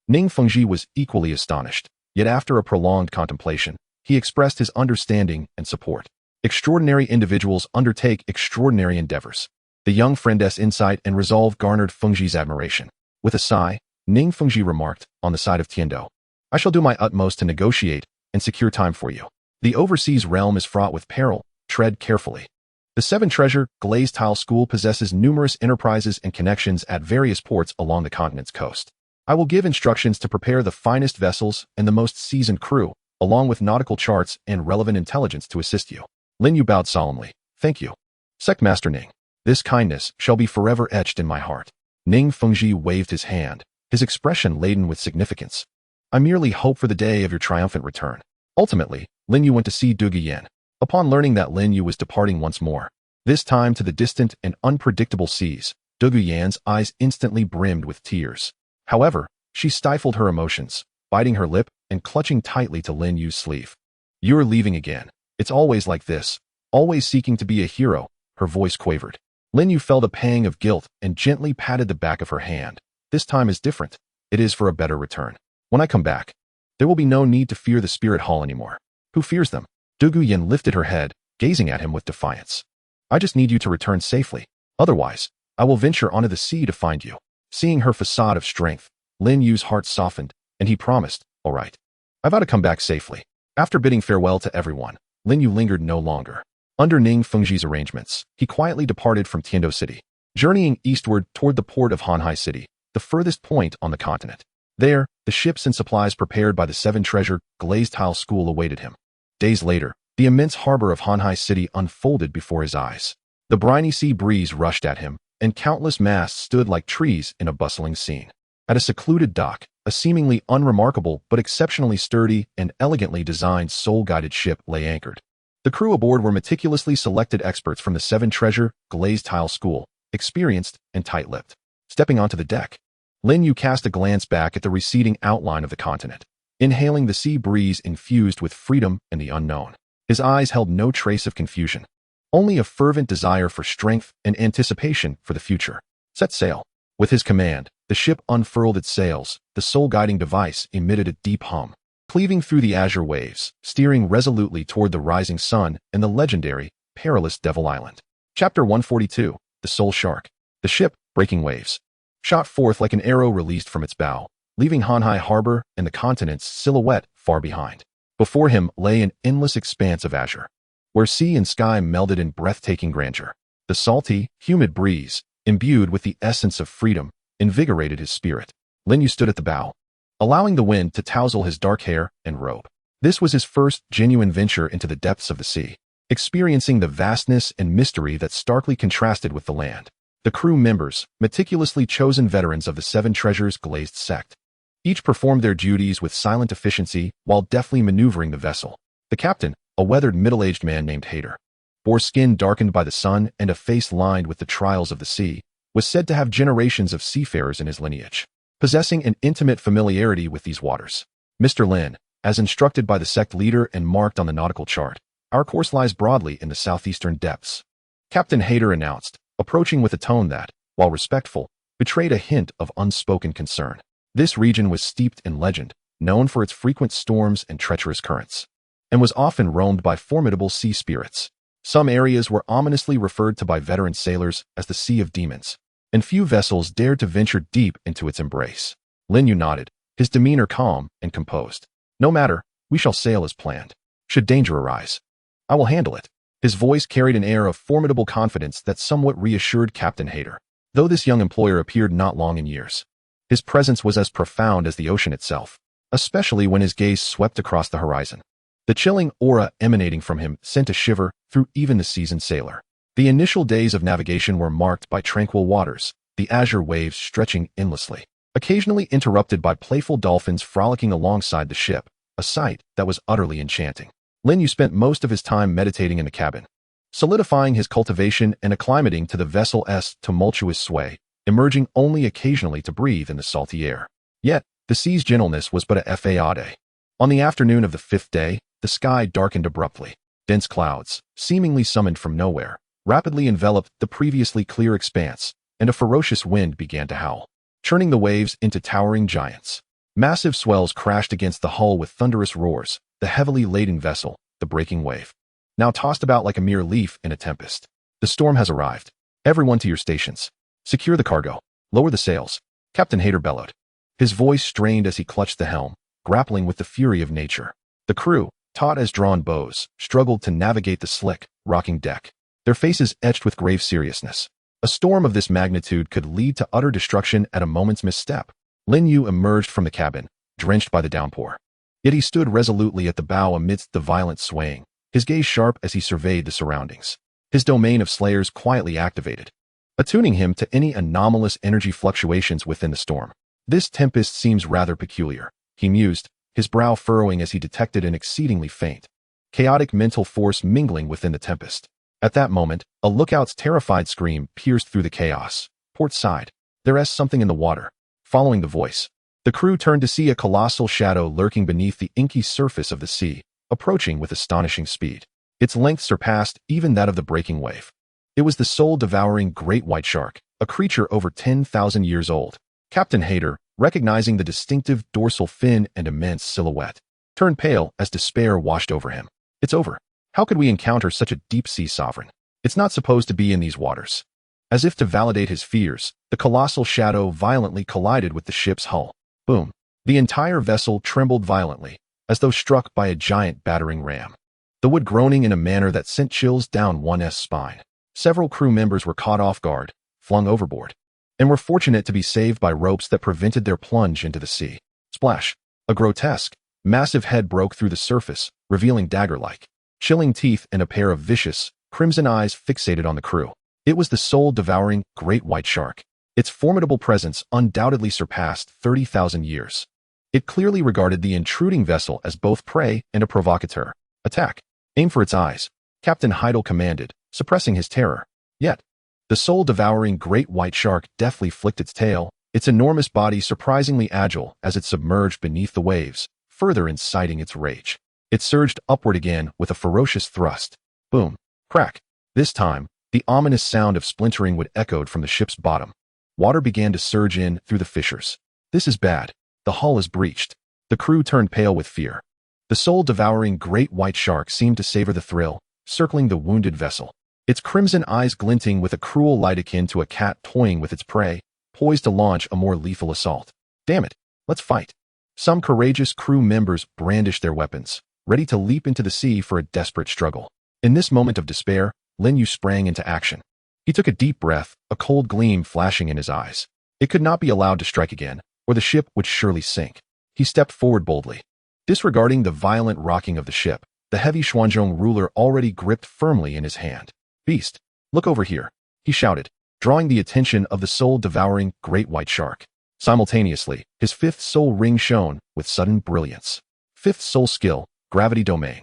Ning Fengji was equally astonished, yet after a prolonged contemplation, he expressed his understanding and support. Extraordinary individuals undertake extraordinary endeavors. The young friend's insight and resolve garnered Fengji's admiration. With a sigh, Ning Fengji remarked, on the side of Tiando, I shall do my utmost to negotiate and secure time for you. The overseas realm is fraught with peril. Tread carefully. The 7 treasure glazed tile school possesses numerous enterprises and connections at various ports along the continent's coast. I will give instructions to prepare the finest vessels and the most seasoned crew, along with nautical charts and relevant intelligence to assist you. Lin Yu bowed solemnly. Thank you, Sectmaster Ning. This kindness shall be forever etched in my heart. Ning Fengji waved his hand, his expression laden with significance. I merely hope for the day of your triumphant return. Ultimately, Lin Yu went to see Douluo. Upon learning that Lin Yu was departing once more, this time to the distant and unpredictable seas, Douluo's eyes instantly brimmed with tears. However, she stifled her emotions, biting her lip and clutching tightly to Lin Yu's sleeve. You're leaving again. It's always like this, always seeking to be a hero, her voice quavered. Lin Yu felt a pang of guilt and gently patted the back of her hand. This time is different. It is for a better return. When I come back, there will be no need to fear the Spirit Hall anymore. Who fears them? Douluo lifted her head, gazing at him with defiance. I just need you to return safely. Otherwise, I will venture onto the sea to find you. Seeing her facade of strength, Lin Yu's heart softened, and he promised, all right. I vow to come back safely. After bidding farewell to everyone, Lin Yu lingered no longer. Under Ning Fengji's arrangements, he quietly departed from Tiando City, journeying eastward toward the port of Hanhai City, the furthest point on the continent. There, the ships and supplies prepared by the 7 treasure glazed tile school awaited him. Days later, the immense harbor of Hanhai City unfolded before his eyes. The briny sea breeze rushed at him, and countless masts stood like trees in a bustling scene. At a secluded dock, a seemingly unremarkable but exceptionally sturdy and elegantly designed soul-guided ship lay anchored. The crew aboard were meticulously selected experts from the 7 treasure glazed tile school, experienced and tight-lipped. Stepping onto the deck, Lin Yu cast a glance back at the receding outline of the continent, inhaling the sea breeze infused with freedom and the unknown. His eyes held no trace of confusion, only a fervent desire for strength and anticipation for the future. Set sail. With his command, the ship unfurled its sails, the soul-guiding device emitted a deep hum, cleaving through the azure waves, steering resolutely toward the rising sun and the legendary, perilous Devil Island. Chapter 142, The Soul Shark. The ship, breaking waves, shot forth like an arrow released from its bow, leaving Hanhai Harbor and the continent's silhouette far behind. Before him lay an endless expanse of azure, where sea and sky melded in breathtaking grandeur. The salty, humid breeze, imbued with the essence of freedom, invigorated his spirit. Lin Yu stood at the bow, allowing the wind to tousle his dark hair and robe. This was his first genuine venture into the depths of the sea, experiencing the vastness and mystery that starkly contrasted with the land. The crew members, meticulously chosen veterans of the Seven Treasures glazed sect. Each performed their duties with silent efficiency while deftly maneuvering the vessel. The captain, a weathered middle-aged man named Hader, bore skin darkened by the sun and a face lined with the trials of the sea, was said to have generations of seafarers in his lineage, possessing an intimate familiarity with these waters. Mr. Lin, as instructed by the sect leader and marked on the nautical chart, our course lies broadly in the southeastern depths. Captain Hader announced, approaching with a tone that, while respectful, betrayed a hint of unspoken concern. This region was steeped in legend, known for its frequent storms and treacherous currents, and was often roamed by formidable sea spirits. Some areas were ominously referred to by veteran sailors as the Sea of Demons, and few vessels dared to venture deep into its embrace. Lin Yu nodded, his demeanor calm and composed. No matter, we shall sail as planned. Should danger arise, I will handle it. His voice carried an air of formidable confidence that somewhat reassured Captain Hader. Though this young employer appeared not long in years, his presence was as profound as the ocean itself, especially when his gaze swept across the horizon. The chilling aura emanating from him sent a shiver through even the seasoned sailor. The initial days of navigation were marked by tranquil waters, the azure waves stretching endlessly, occasionally interrupted by playful dolphins frolicking alongside the ship, a sight that was utterly enchanting. Lin Yu spent most of his time meditating in the cabin, solidifying his cultivation and acclimating to the vessel's tumultuous sway, emerging only occasionally to breathe in the salty air. Yet, the sea's gentleness was but a fade. On the afternoon of the 5th day, the sky darkened abruptly. Dense clouds, seemingly summoned from nowhere, rapidly enveloped the previously clear expanse, and a ferocious wind began to howl, churning the waves into towering giants. Massive swells crashed against the hull with thunderous roars, the heavily laden vessel, the breaking wave, now tossed about like a mere leaf in a tempest. The storm has arrived. Everyone to your stations. Secure the cargo. Lower the sails. Captain Hader bellowed. His voice strained as he clutched the helm, grappling with the fury of nature. The crew, taut as drawn bows, struggled to navigate the slick, rocking deck, their faces etched with grave seriousness. A storm of this magnitude could lead to utter destruction at a moment's misstep. Lin Yu emerged from the cabin, drenched by the downpour. Yet he stood resolutely at the bow amidst the violent swaying, his gaze sharp as he surveyed the surroundings. His domain of slayers quietly activated, attuning him to any anomalous energy fluctuations within the storm. This tempest seems rather peculiar, he mused, his brow furrowing as he detected an exceedingly faint, chaotic mental force mingling within the tempest. At that moment, a lookout's terrified scream pierced through the chaos. Port side. There's something in the water. Following the voice, the crew turned to see a colossal shadow lurking beneath the inky surface of the sea, approaching with astonishing speed. Its length surpassed even that of the breaking wave. It was the soul-devouring great white shark, a creature over 10,000 years old. Captain Hader, recognizing the distinctive dorsal fin and immense silhouette, turned pale as despair washed over him. It's over. How could we encounter such a deep-sea sovereign? It's not supposed to be in these waters. As if to validate his fears, the colossal shadow violently collided with the ship's hull. Boom. The entire vessel trembled violently, as though struck by a giant battering ram, the wood groaning in a manner that sent chills down one's spine. Several crew members were caught off guard, flung overboard, and were fortunate to be saved by ropes that prevented their plunge into the sea. Splash. A grotesque, massive head broke through the surface, revealing dagger-like, chilling teeth and a pair of vicious, crimson eyes fixated on the crew. It was the soul-devouring great white shark. Its formidable presence undoubtedly surpassed 30,000 years. It clearly regarded the intruding vessel as both prey and a provocateur. Attack. Aim for its eyes, Captain Heidel commanded, suppressing his terror. Yet, the soul-devouring great white shark deftly flicked its tail, its enormous body surprisingly agile as it submerged beneath the waves, further inciting its rage. It surged upward again with a ferocious thrust. Boom. Crack. This time, the ominous sound of splintering wood echoed from the ship's bottom. Water began to surge in through the fissures. This is bad. The hull is breached. The crew turned pale with fear. The soul-devouring great white shark seemed to savor the thrill, circling the wounded vessel, its crimson eyes glinting with a cruel light akin to a cat toying with its prey, poised to launch a more lethal assault. Damn it, let's fight. Some courageous crew members brandished their weapons, ready to leap into the sea for a desperate struggle. In this moment of despair, Lin Yu sprang into action. He took a deep breath, a cold gleam flashing in his eyes. It could not be allowed to strike again, or the ship would surely sink. He stepped forward boldly. Disregarding the violent rocking of the ship, the heavy Xuanzhong ruler already gripped firmly in his hand. Beast, look over here, he shouted, drawing the attention of the soul-devouring great white shark. Simultaneously, his fifth soul ring shone with sudden brilliance. Fifth soul skill, gravity domain.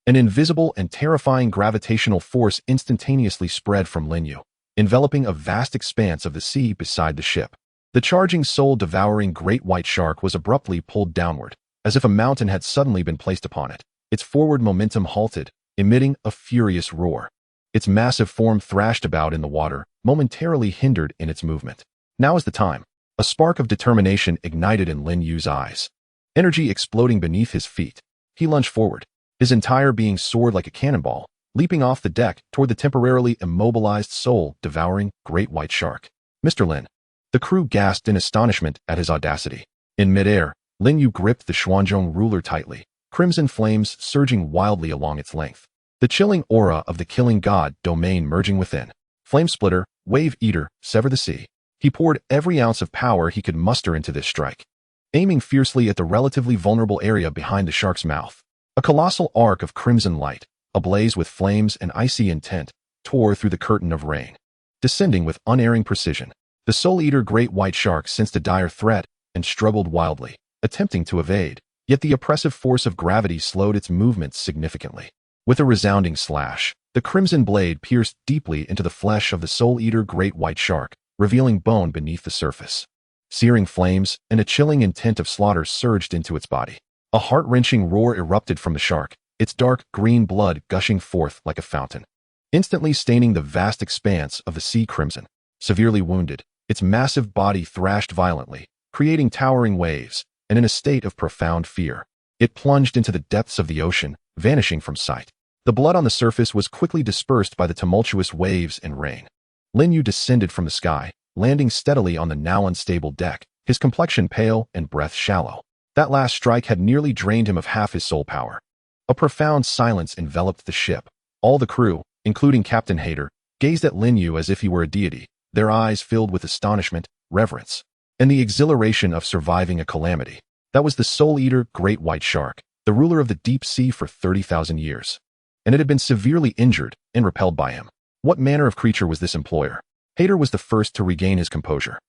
An invisible and terrifying gravitational force instantaneously spread from Lin, enveloping a vast expanse of the sea beside the ship. The charging soul-devouring great white shark was abruptly pulled downward, as if a mountain had suddenly been placed upon it. Its forward momentum halted, emitting a furious roar. Its massive form thrashed about in the water, momentarily hindered in its movement. Now is the time. A spark of determination ignited in Lin Yu's eyes. Energy exploding beneath his feet. He lunged forward, his entire being soared like a cannonball, leaping off the deck toward the temporarily immobilized soul-devouring great white shark. Mr. Lin. The crew gasped in astonishment at his audacity. In midair, Lin Yu gripped the Xuanzhong ruler tightly, crimson flames surging wildly along its length. The chilling aura of the killing god domain merging within. Flame splitter, wave eater, sever the sea. He poured every ounce of power he could muster into this strike, aiming fiercely at the relatively vulnerable area behind the shark's mouth. A colossal arc of crimson light, ablaze with flames and icy intent, tore through the curtain of rain. Descending with unerring precision, the soul-eater great white shark sensed a dire threat and struggled wildly, attempting to evade, yet the oppressive force of gravity slowed its movements significantly. With a resounding slash, the crimson blade pierced deeply into the flesh of the soul-eater great white shark, revealing bone beneath the surface. Searing flames and a chilling intent of slaughter surged into its body. A heart-wrenching roar erupted from the shark, its dark green blood gushing forth like a fountain, instantly staining the vast expanse of the sea crimson. Severely wounded, its massive body thrashed violently, creating towering waves, and in a state of profound fear, it plunged into the depths of the ocean, vanishing from sight. The blood on the surface was quickly dispersed by the tumultuous waves and rain. Lin Yu descended from the sky, landing steadily on the now unstable deck, his complexion pale and breath shallow. That last strike had nearly drained him of half his soul power. A profound silence enveloped the ship. All the crew, including Captain Hayter, gazed at Lin Yu as if he were a deity, their eyes filled with astonishment, reverence, and the exhilaration of surviving a calamity. That was the soul-eater great white shark, the ruler of the deep sea for 30,000 years. And it had been severely injured and repelled by him. What manner of creature was this employer? Hayter was the first to regain his composure,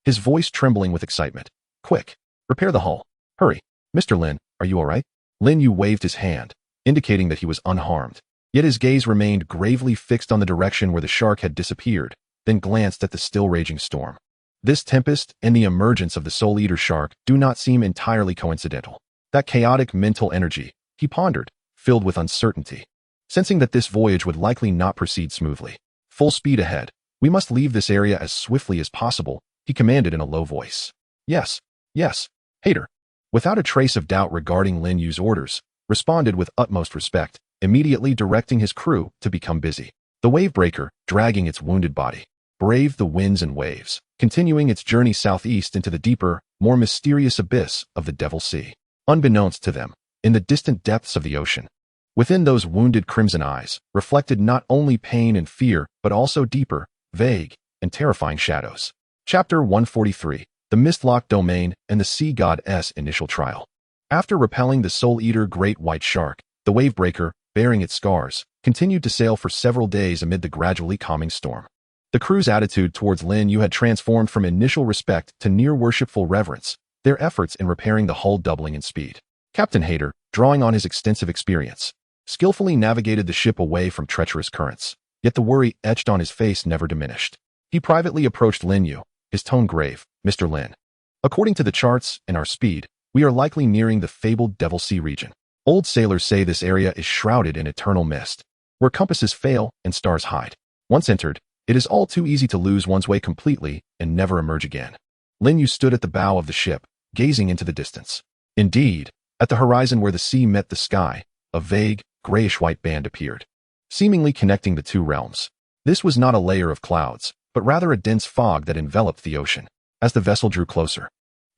his voice trembling with excitement. Quick, repair the hull. Hurry. Mr. Lin, are you all right? Lin Yu waved his hand, indicating that he was unharmed. Yet his gaze remained gravely fixed on the direction where the shark had disappeared, then glanced at the still raging storm. This tempest and the emergence of the soul-eater shark do not seem entirely coincidental. That chaotic mental energy, he pondered, filled with uncertainty. Sensing that this voyage would likely not proceed smoothly. Full speed ahead. We must leave this area as swiftly as possible, he commanded in a low voice. Yes, Hayter, without a trace of doubt regarding Lin Yu's orders, responded with utmost respect, immediately directing his crew to become busy. The wave breaker, dragging its wounded body, braved the winds and waves, continuing its journey southeast into the deeper, more mysterious abyss of the Devil Sea. Unbeknownst to them, in the distant depths of the ocean, within those wounded crimson eyes, reflected not only pain and fear, but also deeper, vague, and terrifying shadows. Chapter 143, The Mistlock Domain and the Sea God's Initial Trial. After repelling the soul-eater great white shark, the wave-breaker, bearing its scars, continued to sail for several days amid the gradually calming storm. The crew's attitude towards Lin Yu had transformed from initial respect to near-worshipful reverence, their efforts in repairing the hull doubling in speed. Captain Hayter, drawing on his extensive experience, skillfully navigated the ship away from treacherous currents, yet the worry etched on his face never diminished. He privately approached Lin Yu, his tone grave. Mr. Lin, according to the charts and our speed, we are likely nearing the fabled Devil Sea region. Old sailors say this area is shrouded in eternal mist, where compasses fail and stars hide. Once entered, it is all too easy to lose one's way completely and never emerge again. Lin Yu stood at the bow of the ship, gazing into the distance. Indeed, at the horizon where the sea met the sky, a vague, grayish-white band appeared, seemingly connecting the two realms. This was not a layer of clouds, but rather a dense fog that enveloped the ocean. As the vessel drew closer,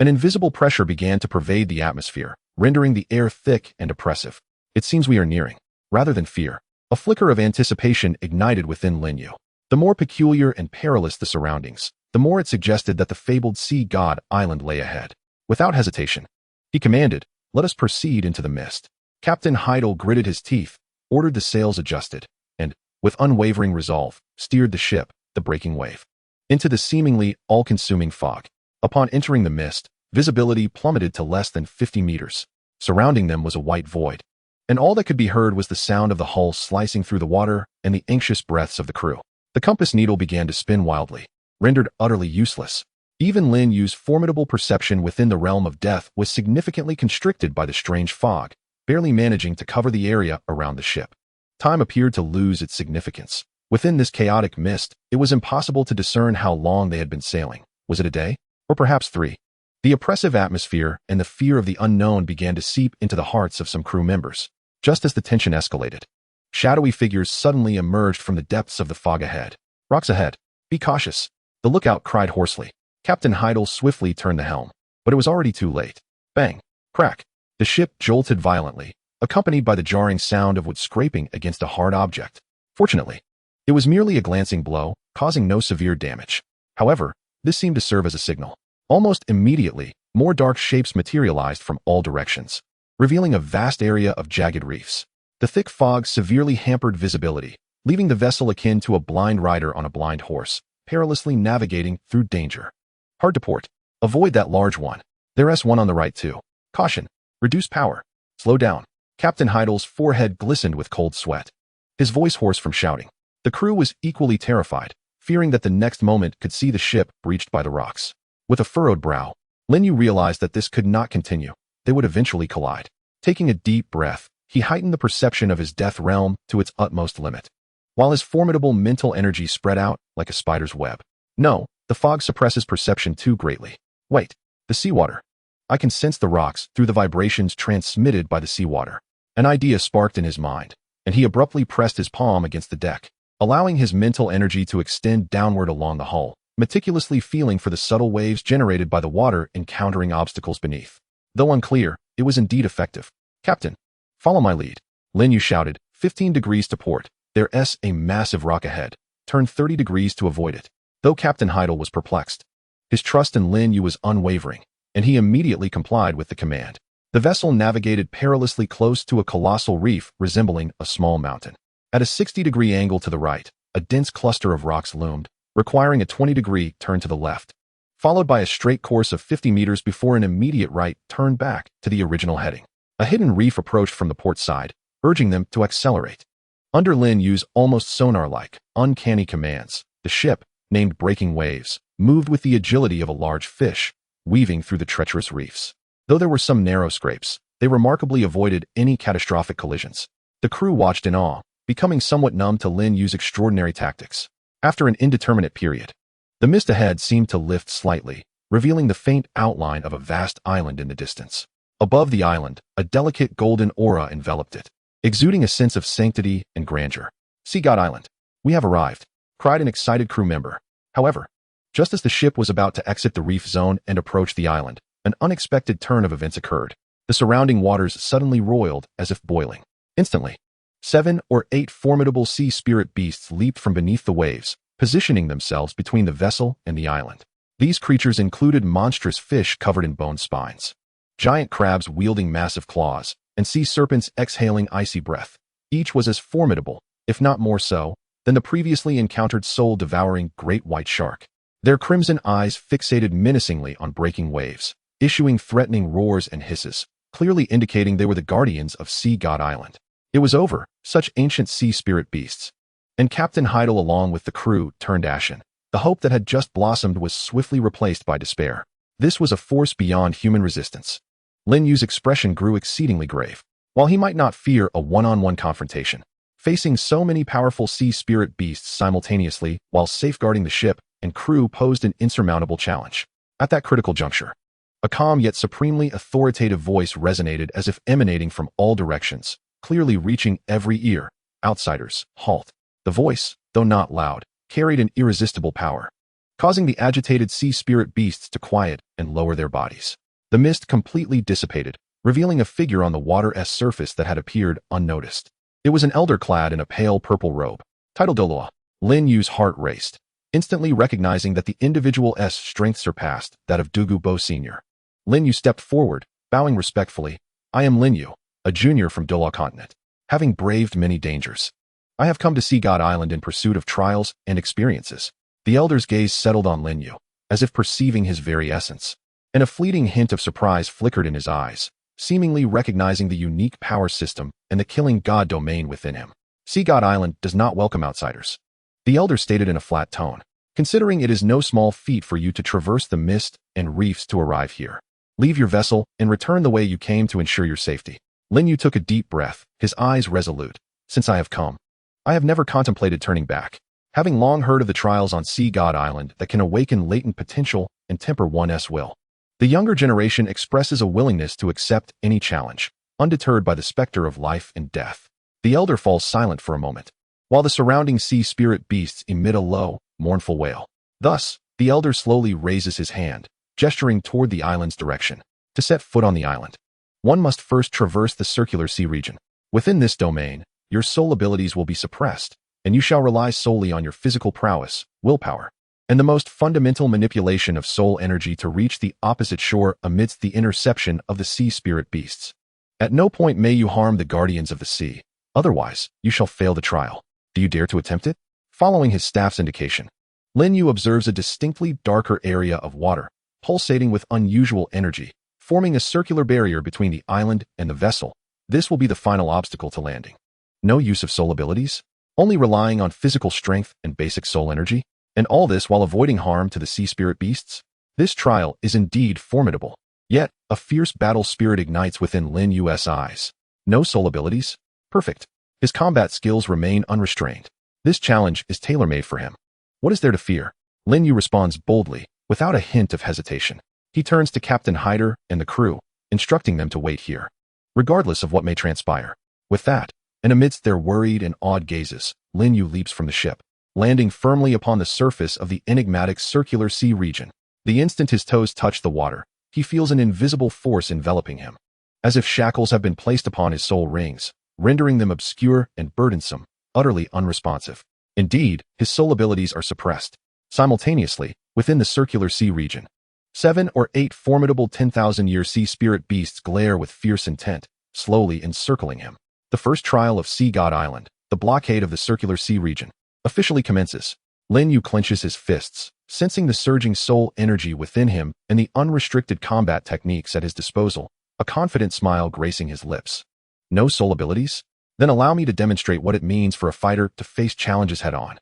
an invisible pressure began to pervade the atmosphere, rendering the air thick and oppressive. It seems we are nearing, rather than fear. A flicker of anticipation ignited within Lin Yu. The more peculiar and perilous the surroundings, the more it suggested that the fabled sea god island lay ahead. Without hesitation, he commanded, "Let us proceed into the mist." Captain Heidel gritted his teeth, ordered the sails adjusted, and, with unwavering resolve, steered the ship, the breaking wave. into the seemingly all-consuming fog. Upon entering the mist, visibility plummeted to less than 50 meters. Surrounding them was a white void, and all that could be heard was the sound of the hull slicing through the water and the anxious breaths of the crew. The compass needle began to spin wildly, rendered utterly useless. Even Lin Yu's formidable perception within the realm of death was significantly constricted by the strange fog, barely managing to cover the area around the ship. Time appeared to lose its significance. Within this chaotic mist, it was impossible to discern how long they had been sailing. Was it a day? Or perhaps 3? The oppressive atmosphere and the fear of the unknown began to seep into the hearts of some crew members. Just as the tension escalated, shadowy figures suddenly emerged from the depths of the fog ahead. "Rocks ahead. Be cautious," the lookout cried hoarsely. Captain Heidel swiftly turned the helm, but it was already too late. Bang! Crack! The ship jolted violently, accompanied by the jarring sound of wood scraping against a hard object. Fortunately, it was merely a glancing blow, causing no severe damage. However, this seemed to serve as a signal. Almost immediately, more dark shapes materialized from all directions, revealing a vast area of jagged reefs. The thick fog severely hampered visibility, leaving the vessel akin to a blind rider on a blind horse, perilously navigating through danger. "Hard to port. Avoid that large one. There's one on the right too. Caution. Reduce power. Slow down." Captain Heidel's forehead glistened with cold sweat, his voice hoarse from shouting. The crew was equally terrified, fearing that the next moment could see the ship breached by the rocks. With a furrowed brow, Lin Yu realized that this could not continue. They would eventually collide. Taking a deep breath, he heightened the perception of his death realm to its utmost limit, while his formidable mental energy spread out like a spider's web. No, the fog suppresses perception too greatly. Wait, the seawater. I can sense the rocks through the vibrations transmitted by the seawater. An idea sparked in his mind, and he abruptly pressed his palm against the deck, allowing his mental energy to extend downward along the hull, meticulously feeling for the subtle waves generated by the water encountering obstacles beneath. Though unclear, it was indeed effective. "Captain, follow my lead," Lin Yu shouted. 15 degrees to port. There's a massive rock ahead. Turn 30 degrees to avoid it. Though Captain Heidel was perplexed, his trust in Lin Yu was unwavering, and he immediately complied with the command. The vessel navigated perilously close to a colossal reef resembling a small mountain. At a 60-degree angle to the right, a dense cluster of rocks loomed, requiring a 20-degree turn to the left, followed by a straight course of 50 meters before an immediate right turn back to the original heading. A hidden reef approached from the port side, urging them to accelerate. Under Lin Yu's almost sonar-like, uncanny commands, the ship, named Breaking Waves, moved with the agility of a large fish, weaving through the treacherous reefs. Though there were some narrow scrapes, they remarkably avoided any catastrophic collisions. The crew watched in awe, becoming somewhat numb to Lin Yu's extraordinary tactics. After an indeterminate period, the mist ahead seemed to lift slightly, revealing the faint outline of a vast island in the distance. Above the island, a delicate golden aura enveloped it, exuding a sense of sanctity and grandeur. "Sea God Island. We have arrived," cried an excited crew member. However, just as the ship was about to exit the reef zone and approach the island, an unexpected turn of events occurred. The surrounding waters suddenly roiled as if boiling. Instantly, 7 or 8 formidable sea spirit beasts leaped from beneath the waves, positioning themselves between the vessel and the island. These creatures included monstrous fish covered in bone spines, giant crabs wielding massive claws, and sea serpents exhaling icy breath. Each was as formidable, if not more so, than the previously encountered soul-devouring great white shark. Their crimson eyes fixated menacingly on breaking waves, issuing threatening roars and hisses, clearly indicating they were the guardians of Sea God Island. It was over, such ancient sea spirit beasts. And Captain Heidel along with the crew turned ashen. The hope that had just blossomed was swiftly replaced by despair. This was a force beyond human resistance. Lin Yu's expression grew exceedingly grave. While he might not fear a one-on-one confrontation, facing so many powerful sea spirit beasts simultaneously while safeguarding the ship and crew posed an insurmountable challenge. At that critical juncture, a calm yet supremely authoritative voice resonated as if emanating from all directions, clearly reaching every ear. "Outsiders, halt." The voice, though not loud, carried an irresistible power, causing the agitated sea spirit beasts to quiet and lower their bodies. The mist completely dissipated, revealing a figure on the water's surface that had appeared unnoticed. It was an elder clad in a pale purple robe. Title Douluo. Lin Yu's heart raced, instantly recognizing that the individual's strength surpassed that of Douluo Dalu Sr. Lin Yu stepped forward, bowing respectfully. "I am Lin Yu, a junior from Douluo continent. Having braved many dangers, I have come to Sea God Island in pursuit of trials and experiences. The elder's gaze settled on Lin Yu, as if perceiving his very essence. And a fleeting hint of surprise flickered in his eyes, seemingly recognizing the unique power system and the killing god domain within him. Sea God Island does not welcome outsiders. The elder stated in a flat tone, considering it is no small feat for you to traverse the mist and reefs to arrive here. Leave your vessel and return the way you came to ensure your safety. Lin Yu took a deep breath, his eyes resolute. Since I have come, I have never contemplated turning back. Having long heard of the trials on Sea God Island that can awaken latent potential and temper one's will, the younger generation expresses a willingness to accept any challenge, undeterred by the specter of life and death. The elder falls silent for a moment, while the surrounding sea spirit beasts emit a low, mournful wail. Thus, the elder slowly raises his hand, gesturing toward the island's direction. To set foot on the island, one must first traverse the circular sea region. Within this domain, your soul abilities will be suppressed, and you shall rely solely on your physical prowess, willpower, and the most fundamental manipulation of soul energy to reach the opposite shore amidst the interception of the sea spirit beasts. At no point may you harm the guardians of the sea, otherwise you shall fail the trial. Do you dare to attempt it? Following his staff's indication, Lin Yu observes a distinctly darker area of water, pulsating with unusual energy, forming a circular barrier between the island and the vessel. This will be the final obstacle to landing. No use of soul abilities, only relying on physical strength and basic soul energy, and all this while avoiding harm to the sea spirit beasts? This trial is indeed formidable. Yet, a fierce battle spirit ignites within Lin Yu's eyes. No soul abilities? Perfect. His combat skills remain unrestrained. This challenge is tailor-made for him. What is there to fear? Lin Yu responds boldly, without a hint of hesitation. He turns to Captain Hyder and the crew, instructing them to wait here, regardless of what may transpire. With that, and amidst their worried and awed gazes, Lin Yu leaps from the ship, landing firmly upon the surface of the enigmatic circular sea region. The instant his toes touch the water, he feels an invisible force enveloping him, as if shackles have been placed upon his soul rings, rendering them obscure and burdensome, utterly unresponsive. Indeed, his soul abilities are suppressed. Simultaneously, within the circular sea region, 7 or 8 formidable 10,000-year sea spirit beasts glare with fierce intent, slowly encircling him. The first trial of Sea God Island, the blockade of the circular sea region, officially commences. Lin Yu clenches his fists, sensing the surging soul energy within him and the unrestricted combat techniques at his disposal, a confident smile gracing his lips. No soul abilities? Then allow me to demonstrate what it means for a fighter to face challenges head-on.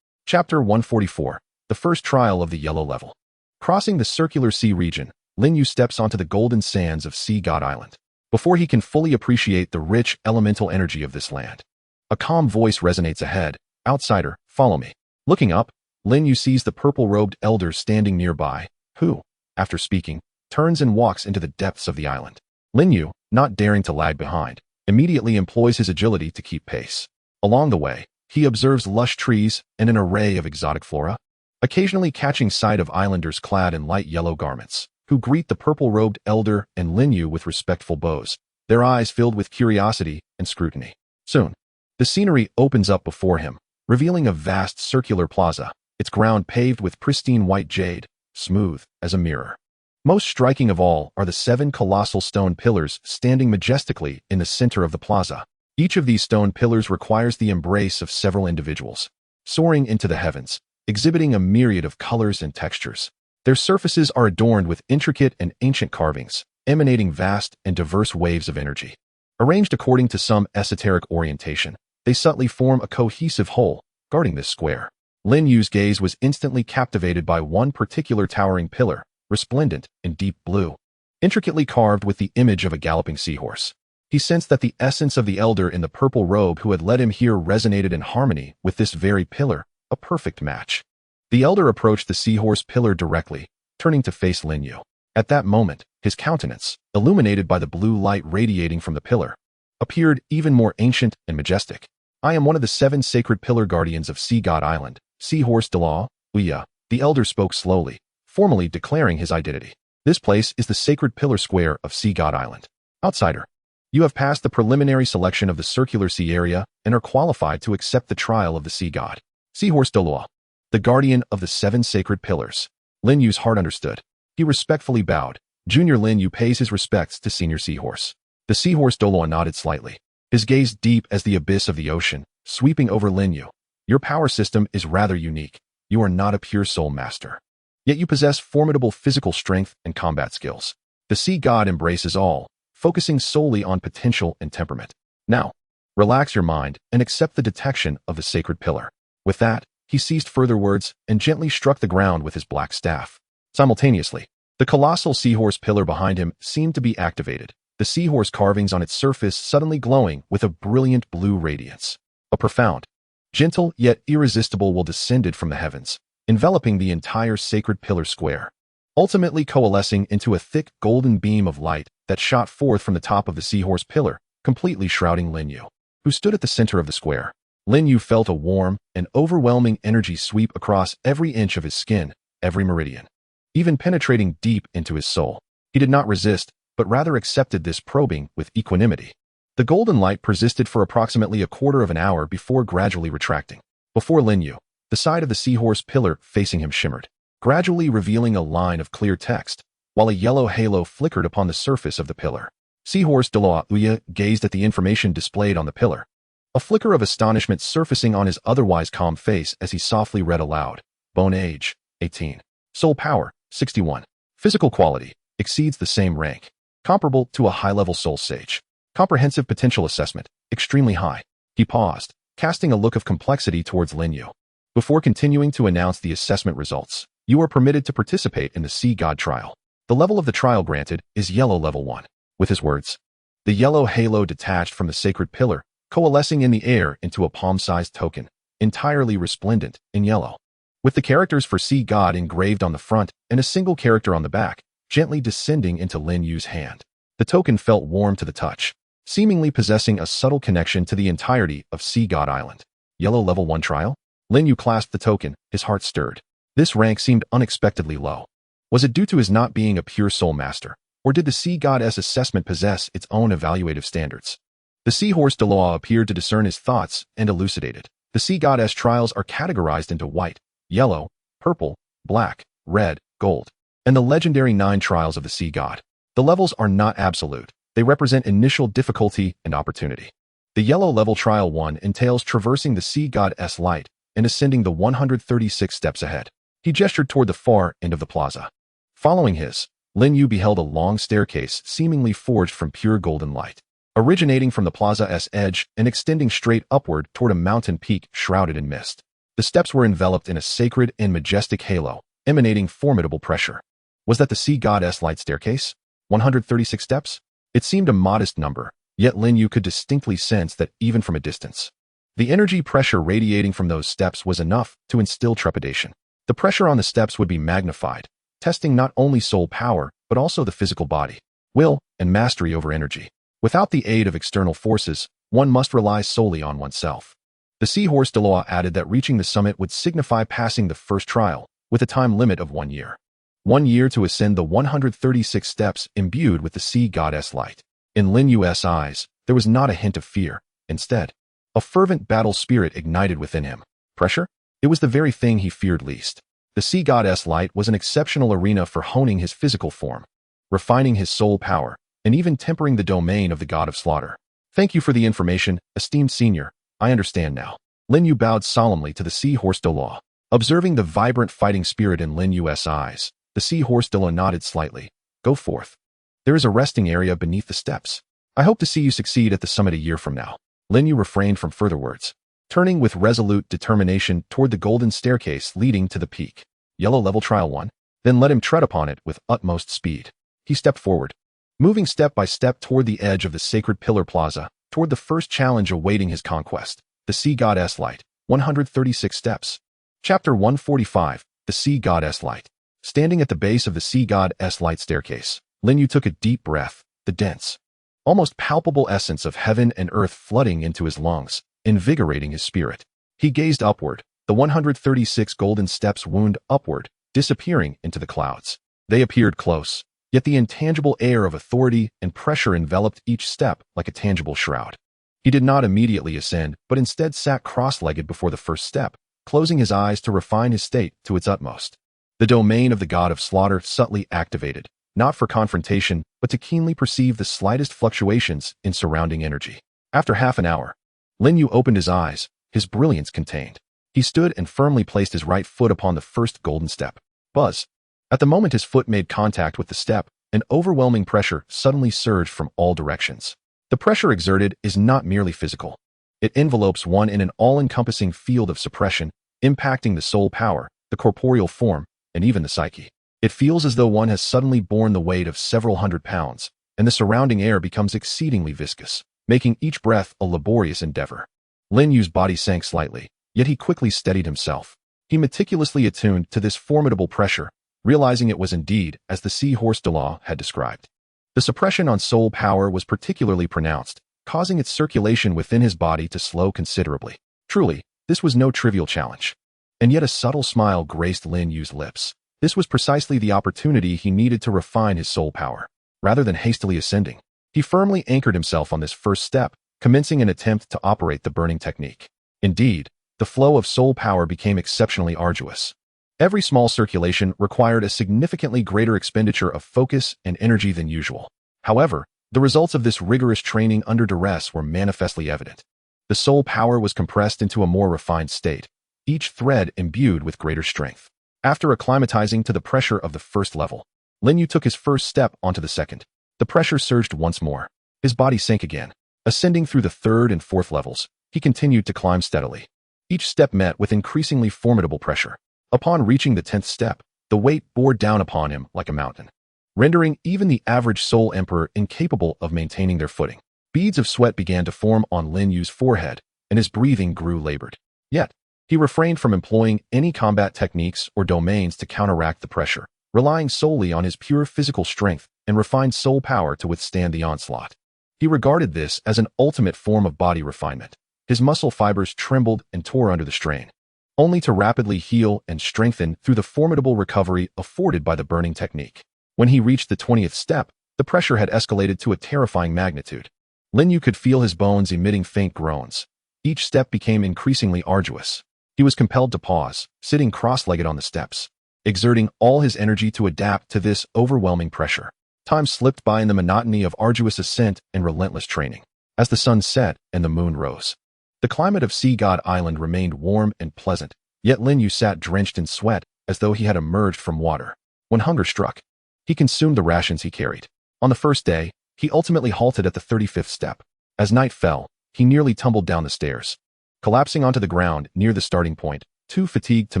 Chapter 144, the first trial of the yellow level. Crossing the circular sea region, Lin Yu steps onto the golden sands of Sea God Island. Before he can fully appreciate the rich elemental energy of this land, a calm voice resonates ahead. Outsider, follow me. Looking up, Lin Yu sees the purple-robed elder standing nearby, who, after speaking, turns and walks into the depths of the island. Lin Yu, not daring to lag behind, immediately employs his agility to keep pace. Along the way, he observes lush trees and an array of exotic flora, occasionally catching sight of islanders clad in light yellow garments, who greet the purple-robed elder and Lin Yu with respectful bows, their eyes filled with curiosity and scrutiny. Soon, the scenery opens up before him, revealing a vast circular plaza, its ground paved with pristine white jade, smooth as a mirror. Most striking of all are the 7 colossal stone pillars standing majestically in the center of the plaza. Each of these stone pillars requires the embrace of several individuals, soaring into the heavens, exhibiting a myriad of colors and textures. Their surfaces are adorned with intricate and ancient carvings, emanating vast and diverse waves of energy. Arranged according to some esoteric orientation, they subtly form a cohesive whole, guarding this square. Lin Yu's gaze was instantly captivated by one particular towering pillar, resplendent in deep blue, intricately carved with the image of a galloping seahorse. He sensed that the essence of the elder in the purple robe who had led him here resonated in harmony with this very pillar, a perfect match. The elder approached the seahorse pillar directly, turning to face Lin Yu. At that moment, his countenance, illuminated by the blue light radiating from the pillar, appeared even more ancient and majestic. I am one of the 7 sacred pillar guardians of Sea God Island, Seahorse Douluo Dalu. The elder spoke slowly, formally declaring his identity. This place is the sacred pillar square of Sea God Island. Outsider, you have passed the preliminary selection of the circular sea area and are qualified to accept the trial of the sea god. Seahorse Douluo, the guardian of the 7 sacred pillars. Lin Yu's heart understood. He respectfully bowed. Junior Lin Yu pays his respects to Senior Seahorse. The Seahorse Douluo nodded slightly, his gaze deep as the abyss of the ocean, sweeping over Lin Yu. Your power system is rather unique. You are not a pure soul master. Yet you possess formidable physical strength and combat skills. The sea god embraces all, focusing solely on potential and temperament. Now, relax your mind and accept the detection of the sacred pillar. With that, he ceased further words and gently struck the ground with his black staff. Simultaneously, the colossal seahorse pillar behind him seemed to be activated, the seahorse carvings on its surface suddenly glowing with a brilliant blue radiance. A profound, gentle yet irresistible will descended from the heavens, enveloping the entire sacred pillar square, ultimately coalescing into a thick golden beam of light that shot forth from the top of the seahorse pillar, completely shrouding Lin Yu, who stood at the center of the square. Lin Yu felt a warm and overwhelming energy sweep across every inch of his skin, every meridian, even penetrating deep into his soul. He did not resist, but rather accepted this probing with equanimity. The golden light persisted for approximately a quarter of an hour before gradually retracting. Before Lin Yu, the side of the seahorse pillar facing him shimmered, gradually revealing a line of clear text, while a yellow halo flickered upon the surface of the pillar. Seahorse Douluo Dalu gazed at the information displayed on the pillar, a flicker of astonishment surfacing on his otherwise calm face as he softly read aloud. Bone age, 18. Soul power, 61. Physical quality, exceeds the same rank. Comparable to a high-level soul sage. Comprehensive potential assessment, extremely high. He paused, casting a look of complexity towards Lin Yu. Before continuing to announce the assessment results, you are permitted to participate in the Sea God trial. The level of the trial granted is Yellow Level 1. With his words, the yellow halo detached from the sacred pillar, coalescing in the air into a palm-sized token, entirely resplendent in yellow. With the characters for Sea God engraved on the front and a single character on the back, gently descending into Lin Yu's hand. The token felt warm to the touch, seemingly possessing a subtle connection to the entirety of Sea God Island. Yellow Level 1 trial? Lin Yu clasped the token, his heart stirred. This rank seemed unexpectedly low. Was it due to his not being a pure soul master, or did the Sea God's assessment possess its own evaluative standards? The seahorse Douluo appeared to discern his thoughts and elucidated. The Sea God's trials are categorized into white, yellow, purple, black, red, gold, and the legendary 9 trials of the Sea God. The levels are not absolute. They represent initial difficulty and opportunity. The Yellow Level Trial 1 entails traversing the Sea God's light and ascending the 136 steps ahead. He gestured toward the far end of the plaza. Following his, Lin Yu beheld a long staircase seemingly forged from pure golden light, originating from the plaza's edge and extending straight upward toward a mountain peak shrouded in mist. The steps were enveloped in a sacred and majestic halo, emanating formidable pressure. Was that the Sea God's light staircase? 136 steps? It seemed a modest number, yet Lin Yu could distinctly sense that even from a distance. The energy pressure radiating from those steps was enough to instill trepidation. The pressure on the steps would be magnified, testing not only soul power, but also the physical body, will, and mastery over energy. Without the aid of external forces, one must rely solely on oneself. The seahorse Douluo added that reaching the summit would signify passing the first trial, with a time limit of 1 year. 1 year to ascend the 136 steps imbued with the Sea God's light. In Lin Yu's eyes, there was not a hint of fear. Instead, a fervent battle spirit ignited within him. Pressure? It was the very thing he feared least. The Sea God's light was an exceptional arena for honing his physical form, refining his soul power, and even tempering the domain of the god of slaughter. Thank you for the information, esteemed senior. I understand now. Lin Yu bowed solemnly to the seahorse Douluo. Observing the vibrant fighting spirit in Lin Yu's eyes, the seahorse Douluo nodded slightly. Go forth. There is a resting area beneath the steps. I hope to see you succeed at the summit a year from now. Lin Yu refrained from further words, turning with resolute determination toward the golden staircase leading to the peak. Yellow Level Trial 1. Then let him tread upon it with utmost speed. He stepped forward, moving step by step toward the edge of the sacred pillar plaza, toward the first challenge awaiting his conquest, the Sea God's light. 136 steps. Chapter 145, The Sea God's Light. Standing at the base of the Sea God's light staircase, Lin Yu took a deep breath, the dense, almost palpable essence of heaven and earth flooding into his lungs, invigorating his spirit. He gazed upward, the 136 golden steps wound upward, disappearing into the clouds. They appeared close, yet the intangible air of authority and pressure enveloped each step like a tangible shroud. He did not immediately ascend, but instead sat cross-legged before the first step, closing his eyes to refine his state to its utmost. The domain of the god of slaughter subtly activated, not for confrontation, but to keenly perceive the slightest fluctuations in surrounding energy. After half an hour, Lin Yu opened his eyes, his brilliance contained. He stood and firmly placed his right foot upon the first golden step. Buzz. At the moment his foot made contact with the step, an overwhelming pressure suddenly surged from all directions. The pressure exerted is not merely physical. It envelopes one in an all-encompassing field of suppression, impacting the soul power, the corporeal form, and even the psyche. It feels as though one has suddenly borne the weight of several hundred pounds, and the surrounding air becomes exceedingly viscous, making each breath a laborious endeavor. Lin Yu's body sank slightly, yet he quickly steadied himself. He meticulously attuned to this formidable pressure, realizing it was indeed as the seahorse Douluo had described. The suppression on soul power was particularly pronounced, causing its circulation within his body to slow considerably. Truly, this was no trivial challenge. And yet a subtle smile graced Lin Yu's lips. This was precisely the opportunity he needed to refine his soul power. Rather than hastily ascending, he firmly anchored himself on this first step, commencing an attempt to operate the burning technique. Indeed, the flow of soul power became exceptionally arduous. Every small circulation required a significantly greater expenditure of focus and energy than usual. However, the results of this rigorous training under duress were manifestly evident. The soul power was compressed into a more refined state, each thread imbued with greater strength. After acclimatizing to the pressure of the first level, Lin Yu took his first step onto the second. The pressure surged once more. His body sank again. Ascending through the third and fourth levels, he continued to climb steadily. Each step met with increasingly formidable pressure. Upon reaching the 10th step, the weight bore down upon him like a mountain, rendering even the average soul emperor incapable of maintaining their footing. Beads of sweat began to form on Lin Yu's forehead, and his breathing grew labored. Yet, he refrained from employing any combat techniques or domains to counteract the pressure, relying solely on his pure physical strength and refined soul power to withstand the onslaught. He regarded this as an ultimate form of body refinement. His muscle fibers trembled and tore under the strain, only to rapidly heal and strengthen through the formidable recovery afforded by the burning technique. When he reached the 20th step, the pressure had escalated to a terrifying magnitude. Lin Yu could feel his bones emitting faint groans. Each step became increasingly arduous. He was compelled to pause, sitting cross-legged on the steps, exerting all his energy to adapt to this overwhelming pressure. Time slipped by in the monotony of arduous ascent and relentless training. As the sun set and the moon rose, the climate of Sea God Island remained warm and pleasant, yet Lin Yu sat drenched in sweat as though he had emerged from water. When hunger struck, he consumed the rations he carried. On the first day, he ultimately halted at the 35th step. As night fell, he nearly tumbled down the stairs, collapsing onto the ground near the starting point, too fatigued to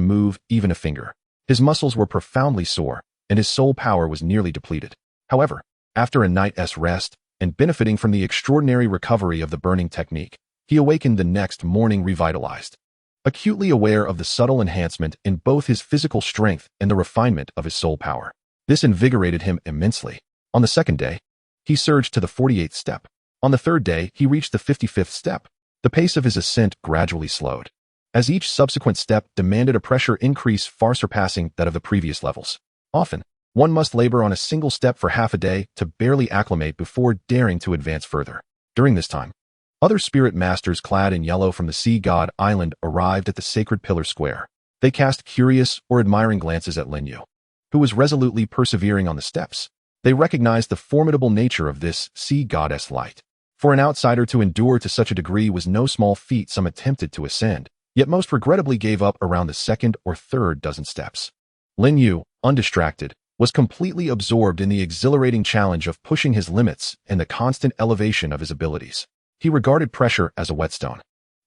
move even a finger. His muscles were profoundly sore, and his soul power was nearly depleted. However, after a night's rest, and benefiting from the extraordinary recovery of the burning technique, he awakened the next morning revitalized, acutely aware of the subtle enhancement in both his physical strength and the refinement of his soul power. This invigorated him immensely. On the second day, he surged to the 48th step. On the third day, he reached the 55th step. The pace of his ascent gradually slowed, as each subsequent step demanded a pressure increase far surpassing that of the previous levels. Often, one must labor on a single step for half a day to barely acclimate before daring to advance further. During this time, other spirit masters clad in yellow from the Sea God Island arrived at the sacred pillar square. They cast curious or admiring glances at Lin Yu, who was resolutely persevering on the steps. They recognized the formidable nature of this sea goddess light. For an outsider to endure to such a degree was no small feat. Some attempted to ascend, yet most regrettably gave up around the second or third dozen steps. Lin Yu, undistracted, was completely absorbed in the exhilarating challenge of pushing his limits and the constant elevation of his abilities. He regarded pressure as a whetstone,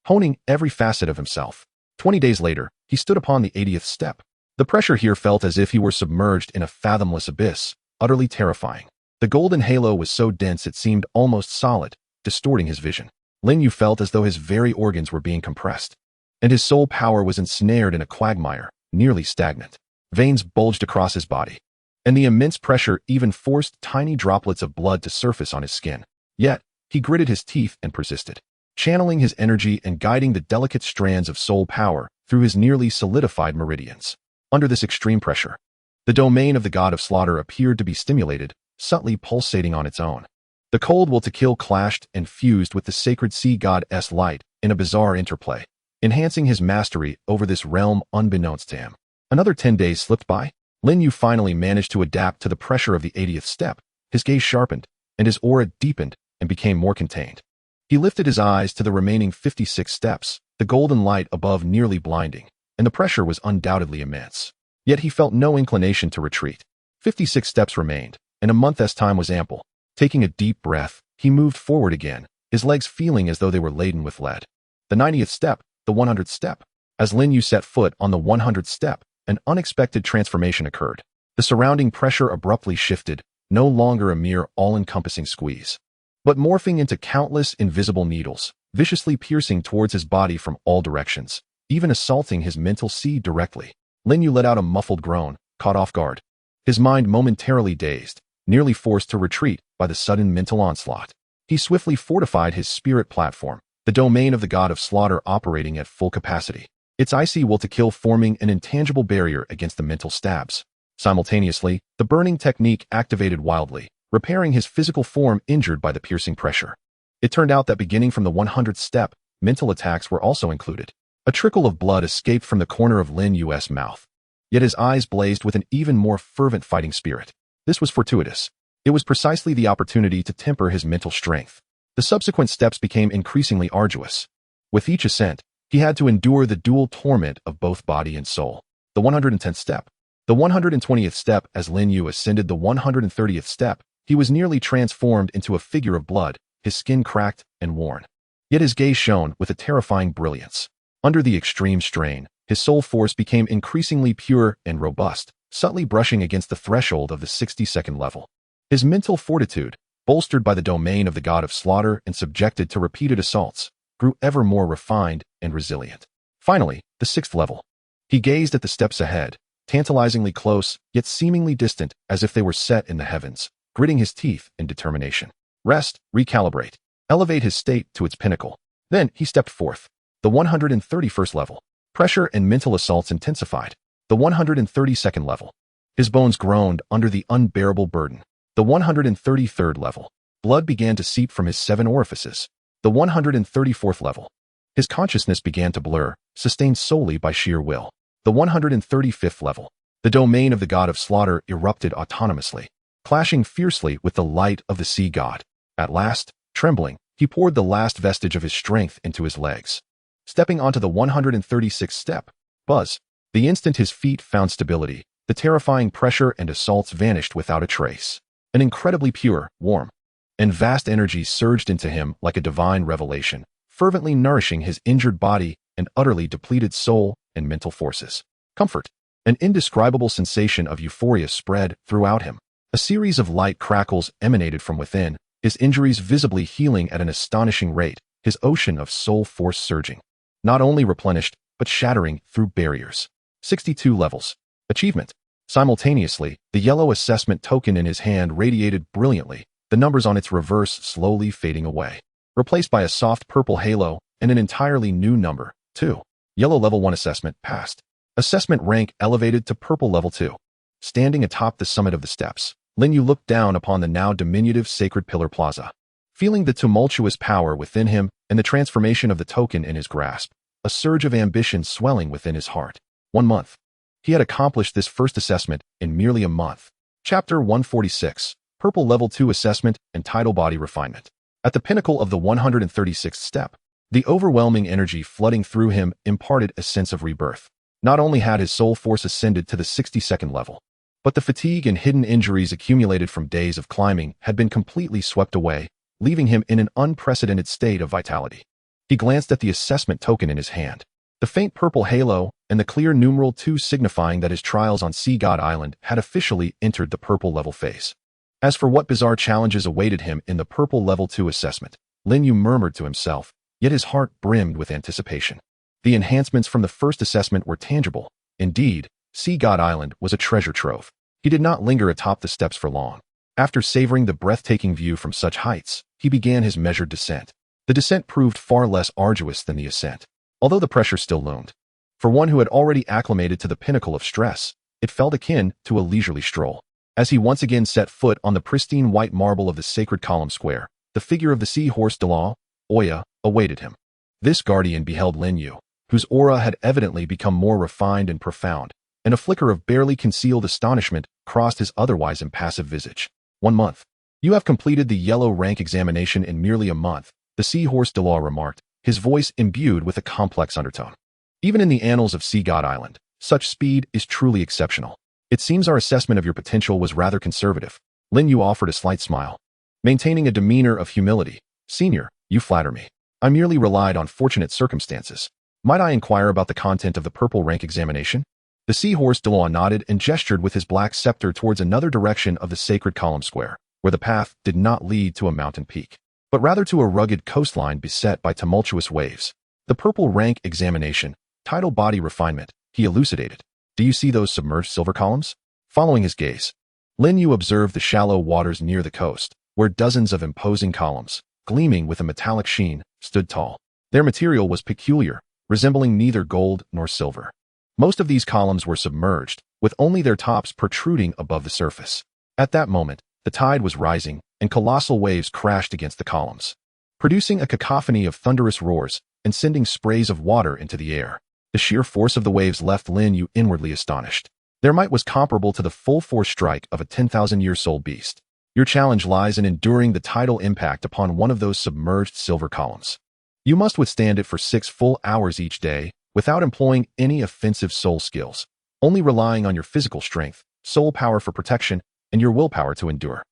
honing every facet of himself. 20 days later, he stood upon the 80th step. The pressure here felt as if he were submerged in a fathomless abyss, utterly terrifying. The golden halo was so dense it seemed almost solid, distorting his vision. Lin Yu felt as though his very organs were being compressed, and his soul power was ensnared in a quagmire, nearly stagnant. Veins bulged across his body, and the immense pressure even forced tiny droplets of blood to surface on his skin. Yet, he gritted his teeth and persisted, channeling his energy and guiding the delicate strands of soul power through his nearly solidified meridians. Under this extreme pressure, the domain of the god of slaughter appeared to be stimulated, subtly pulsating on its own. The cold will to kill clashed and fused with the sacred sea god's light in a bizarre interplay, enhancing his mastery over this realm unbeknownst to him. Another 10 days slipped by. Lin Yu finally managed to adapt to the pressure of the 80th step. His gaze sharpened, and his aura deepened and became more contained. He lifted his eyes to the remaining 56 steps, the golden light above nearly blinding, and the pressure was undoubtedly immense. Yet he felt no inclination to retreat. 56 steps remained, and a month's time was ample. Taking a deep breath, he moved forward again, his legs feeling as though they were laden with lead. The 90th step, the 100th step. As Lin Yu set foot on the 100th step, an unexpected transformation occurred. The surrounding pressure abruptly shifted, no longer a mere all-encompassing squeeze, but morphing into countless invisible needles, viciously piercing towards his body from all directions, even assaulting his mental sea directly. Lin Yu let out a muffled groan, caught off guard. His mind momentarily dazed, nearly forced to retreat by the sudden mental onslaught. He swiftly fortified his spirit platform, the domain of the god of slaughter operating at full capacity, its icy will to kill forming an intangible barrier against the mental stabs. Simultaneously, the burning technique activated wildly, repairing his physical form injured by the piercing pressure. It turned out that beginning from the 100th step, mental attacks were also included. A trickle of blood escaped from the corner of Lin Yu's mouth. Yet his eyes blazed with an even more fervent fighting spirit. This was fortuitous. It was precisely the opportunity to temper his mental strength. The subsequent steps became increasingly arduous. With each ascent, he had to endure the dual torment of both body and soul. The 110th step. The 120th step. As Lin Yu ascended the 130th step, he was nearly transformed into a figure of blood, his skin cracked and worn. Yet his gaze shone with a terrifying brilliance. Under the extreme strain, his soul force became increasingly pure and robust, subtly brushing against the threshold of the 62nd level. His mental fortitude, bolstered by the domain of the god of slaughter and subjected to repeated assaults, grew ever more refined and resilient. Finally, the 6th level. He gazed at the steps ahead, tantalizingly close, yet seemingly distant, as if they were set in the heavens, gritting his teeth in determination. Rest, recalibrate, elevate his state to its pinnacle. Then he stepped forth. The 131st level. Pressure and mental assaults intensified. The 132nd level. His bones groaned under the unbearable burden. The 133rd level. Blood began to seep from his 7 orifices. The 134th level. His consciousness began to blur, sustained solely by sheer will. The 135th level. The domain of the god of slaughter erupted autonomously, clashing fiercely with the light of the sea god. At last, trembling, he poured the last vestige of his strength into his legs. Stepping onto the 136th step, buzz. The instant his feet found stability, the terrifying pressure and assaults vanished without a trace. An incredibly pure, warm, and vast energy surged into him like a divine revelation, fervently nourishing his injured body and utterly depleted soul and mental forces. Comfort. An indescribable sensation of euphoria spread throughout him. A series of light crackles emanated from within, his injuries visibly healing at an astonishing rate, his ocean of soul force surging. Not only replenished, but shattering through barriers. 62 levels. Achievement. Simultaneously, the yellow assessment token in his hand radiated brilliantly, the numbers on its reverse slowly fading away, replaced by a soft purple halo and an entirely new number, 2. Yellow level 1 assessment passed. Assessment rank elevated to purple level 2. Standing atop the summit of the steps, Lin Yu looked down upon the now diminutive Sacred Pillar Plaza. Feeling the tumultuous power within him and the transformation of the token in his grasp, a surge of ambition swelling within his heart. 1 month. He had accomplished this first assessment in merely a month. Chapter 146, Purple Level 2 Assessment and Tidal Body Refinement. At the pinnacle of the 136th step, the overwhelming energy flooding through him imparted a sense of rebirth. Not only had his soul force ascended to the 62nd level, but the fatigue and hidden injuries accumulated from days of climbing had been completely swept away, leaving him in an unprecedented state of vitality. He glanced at the assessment token in his hand. The faint purple halo and the clear numeral 2 signifying that his trials on Sea God Island had officially entered the purple level phase. As for what bizarre challenges awaited him in the purple level 2 assessment, Lin Yu murmured to himself, yet his heart brimmed with anticipation. The enhancements from the first assessment were tangible. Indeed, Sea God Island was a treasure trove. He did not linger atop the steps for long. After savoring the breathtaking view from such heights, he began his measured descent. The descent proved far less arduous than the ascent, although the pressure still loomed. For one who had already acclimated to the pinnacle of stress, it felt akin to a leisurely stroll. As he once again set foot on the pristine white marble of the sacred column square, the figure of the seahorse Douluo Dalu awaited him. This guardian beheld Lin Yu, whose aura had evidently become more refined and profound, and a flicker of barely concealed astonishment crossed his otherwise impassive visage. 1 month. You have completed the yellow rank examination in merely a month, the seahorse Dalu remarked, his voice imbued with a complex undertone. Even in the annals of Sea God Island, such speed is truly exceptional. It seems our assessment of your potential was rather conservative. Lin Yu offered a slight smile, maintaining a demeanor of humility. Senior, you flatter me. I merely relied on fortunate circumstances. Might I inquire about the content of the purple rank examination? The seahorse Douluo nodded and gestured with his black scepter towards another direction of the sacred column square, where the path did not lead to a mountain peak, but rather to a rugged coastline beset by tumultuous waves. The purple rank examination, tidal body refinement, he elucidated. Do you see those submerged silver columns? Following his gaze, Lin Yu observed the shallow waters near the coast, where dozens of imposing columns, gleaming with a metallic sheen, stood tall. Their material was peculiar, resembling neither gold nor silver. Most of these columns were submerged, with only their tops protruding above the surface. At that moment, the tide was rising, and colossal waves crashed against the columns, producing a cacophony of thunderous roars and sending sprays of water into the air. The sheer force of the waves left Lin Yu inwardly astonished. Their might was comparable to the full force strike of a 10,000-year-soul beast. Your challenge lies in enduring the tidal impact upon one of those submerged silver columns. You must withstand it for 6 full hours each day, without employing any offensive soul skills, only relying on your physical strength, soul power for protection, and your willpower to endure.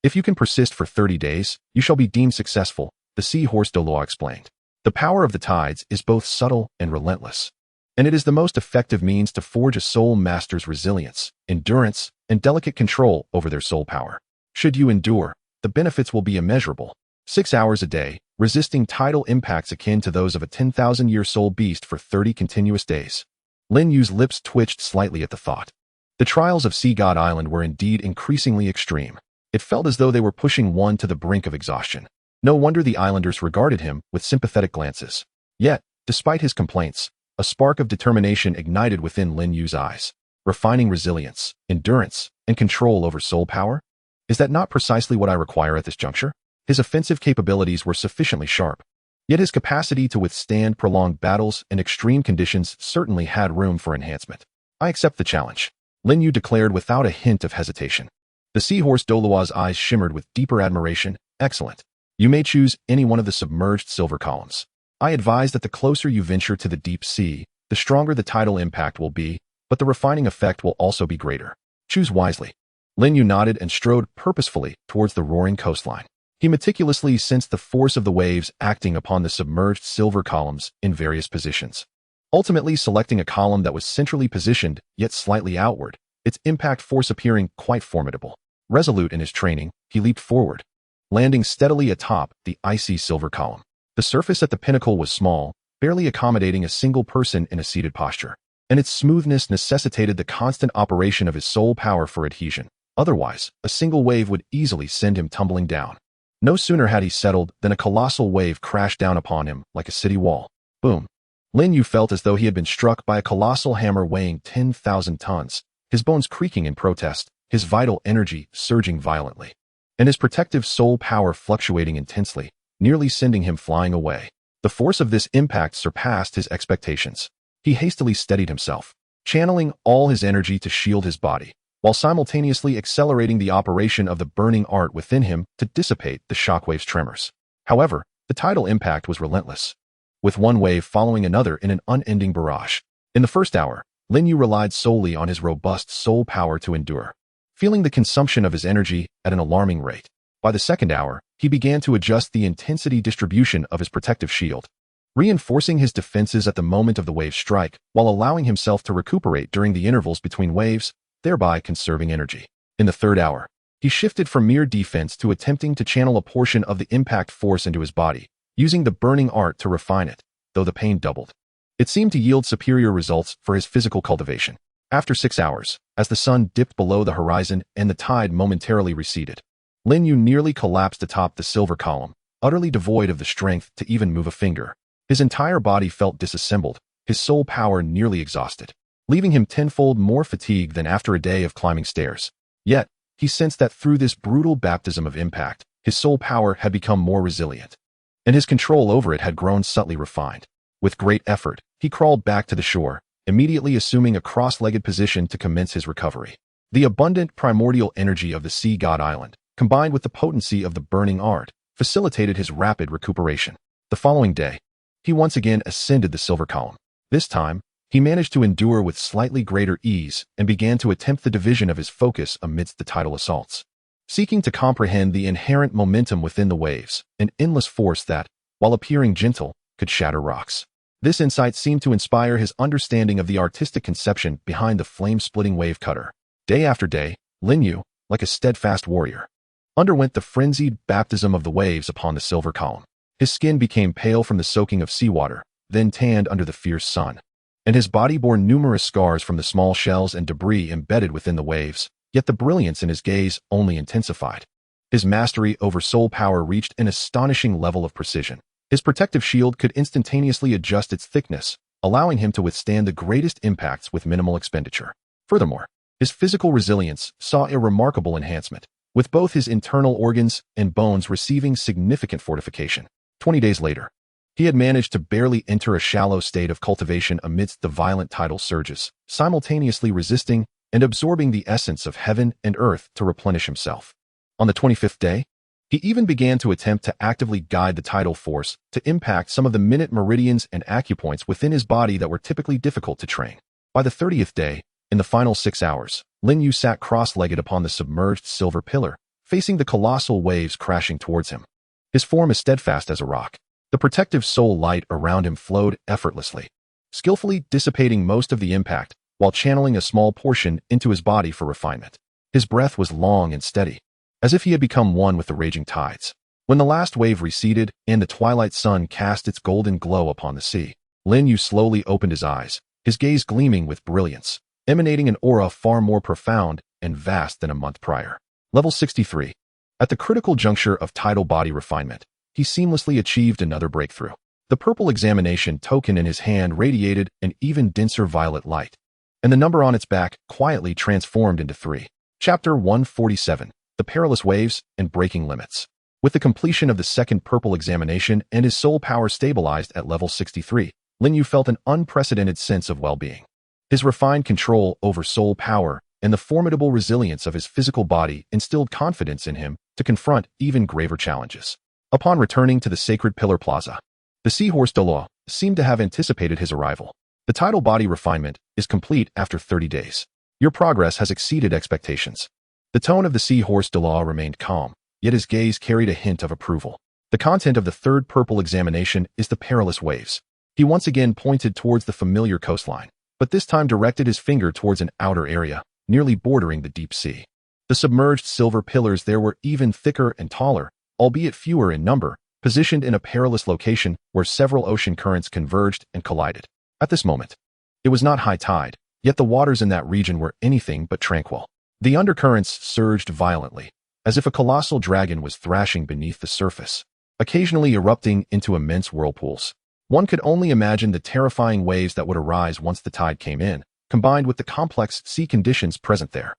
If you can persist for 30 days, you shall be deemed successful, the seahorse Douluo explained. The power of the tides is both subtle and relentless, and it is the most effective means to forge a soul master's resilience, endurance, and delicate control over their soul power. Should you endure, the benefits will be immeasurable. 6 hours a day, resisting tidal impacts akin to those of a 10,000-year soul beast for 30 continuous days. Lin Yu's lips twitched slightly at the thought. The trials of Sea God Island were indeed increasingly extreme. It felt as though they were pushing one to the brink of exhaustion. No wonder the islanders regarded him with sympathetic glances. Yet, despite his complaints, a spark of determination ignited within Lin Yu's eyes. Refining resilience, endurance, and control over soul power? Is that not precisely what I require at this juncture? His offensive capabilities were sufficiently sharp, yet his capacity to withstand prolonged battles and extreme conditions certainly had room for enhancement. I accept the challenge, Lin Yu declared without a hint of hesitation. The seahorse Douluo's eyes shimmered with deeper admiration. Excellent. You may choose any one of the submerged silver columns. I advise that the closer you venture to the deep sea, the stronger the tidal impact will be, but the refining effect will also be greater. Choose wisely. Lin Yu nodded and strode purposefully towards the roaring coastline. He meticulously sensed the force of the waves acting upon the submerged silver columns in various positions, ultimately selecting a column that was centrally positioned yet slightly outward, its impact force appearing quite formidable. Resolute in his training, he leaped forward, landing steadily atop the icy silver column. The surface at the pinnacle was small, barely accommodating a single person in a seated posture, and its smoothness necessitated the constant operation of his soul power for adhesion. Otherwise, a single wave would easily send him tumbling down. No sooner had he settled than a colossal wave crashed down upon him like a city wall. Boom. Lin Yu felt as though he had been struck by a colossal hammer weighing 10,000 tons, his bones creaking in protest, his vital energy surging violently, and his protective soul power fluctuating intensely, nearly sending him flying away. The force of this impact surpassed his expectations. He hastily steadied himself, channeling all his energy to shield his body, while simultaneously accelerating the operation of the burning art within him to dissipate the shockwave's tremors. However, the tidal impact was relentless, with one wave following another in an unending barrage. In the first hour, Lin Yu relied solely on his robust soul power to endure, feeling the consumption of his energy at an alarming rate. By the second hour, he began to adjust the intensity distribution of his protective shield, reinforcing his defenses at the moment of the wave's strike, while allowing himself to recuperate during the intervals between waves, thereby conserving energy. In the third hour, he shifted from mere defense to attempting to channel a portion of the impact force into his body, using the burning art to refine it, though the pain doubled. It seemed to yield superior results for his physical cultivation. After 6 hours, as the sun dipped below the horizon and the tide momentarily receded, Lin Yu nearly collapsed atop the silver column, utterly devoid of the strength to even move a finger. His entire body felt disassembled, his soul power nearly exhausted, leaving him tenfold more fatigued than after a day of climbing stairs. Yet, he sensed that through this brutal baptism of impact, his soul power had become more resilient, and his control over it had grown subtly refined. With great effort, he crawled back to the shore, immediately assuming a cross-legged position to commence his recovery. The abundant primordial energy of the Sea God Island, combined with the potency of the burning art, facilitated his rapid recuperation. The following day, he once again ascended the silver column. This time, he managed to endure with slightly greater ease and began to attempt the division of his focus amidst the tidal assaults. Seeking to comprehend the inherent momentum within the waves, an endless force that, while appearing gentle, could shatter rocks. This insight seemed to inspire his understanding of the artistic conception behind the flame-splitting wave cutter. Day after day, Lin Yu, like a steadfast warrior, underwent the frenzied baptism of the waves upon the silver column. His skin became pale from the soaking of seawater, then tanned under the fierce sun, and his body bore numerous scars from the small shells and debris embedded within the waves, yet the brilliance in his gaze only intensified. His mastery over soul power reached an astonishing level of precision. His protective shield could instantaneously adjust its thickness, allowing him to withstand the greatest impacts with minimal expenditure. Furthermore, his physical resilience saw a remarkable enhancement, with both his internal organs and bones receiving significant fortification. 20 days later, he had managed to barely enter a shallow state of cultivation amidst the violent tidal surges, simultaneously resisting and absorbing the essence of heaven and earth to replenish himself. On the 25th day, he even began to attempt to actively guide the tidal force to impact some of the minute meridians and acupoints within his body that were typically difficult to train. By the 30th day, in the final 6 hours, Lin Yu sat cross-legged upon the submerged silver pillar, facing the colossal waves crashing towards him. His form as steadfast as a rock. The protective soul light around him flowed effortlessly, skillfully dissipating most of the impact while channeling a small portion into his body for refinement. His breath was long and steady, as if he had become one with the raging tides. When the last wave receded and the twilight sun cast its golden glow upon the sea, Lin Yu slowly opened his eyes, his gaze gleaming with brilliance, emanating an aura far more profound and vast than a month prior. Level 63. At the critical juncture of tidal body refinement, he seamlessly achieved another breakthrough. The purple examination token in his hand radiated an even denser violet light, and the number on its back quietly transformed into 3. Chapter 147. The Perilous Waves and Breaking Limits. With the completion of the second purple examination and his soul power stabilized at level 63, Lin Yu felt an unprecedented sense of well-being. His refined control over soul power and the formidable resilience of his physical body instilled confidence in him to confront even graver challenges. Upon returning to the sacred pillar plaza, the seahorse Douluo seemed to have anticipated his arrival. The tidal body refinement is complete after 30 days. Your progress has exceeded expectations. The tone of the seahorse Douluo remained calm, yet his gaze carried a hint of approval. The content of the third purple examination is the perilous waves. He once again pointed towards the familiar coastline, but this time directed his finger towards an outer area, nearly bordering the deep sea. The submerged silver pillars there were even thicker and taller, albeit fewer in number, positioned in a perilous location where several ocean currents converged and collided. At this moment, it was not high tide, yet the waters in that region were anything but tranquil. The undercurrents surged violently, as if a colossal dragon was thrashing beneath the surface, occasionally erupting into immense whirlpools. One could only imagine the terrifying waves that would arise once the tide came in, combined with the complex sea conditions present there.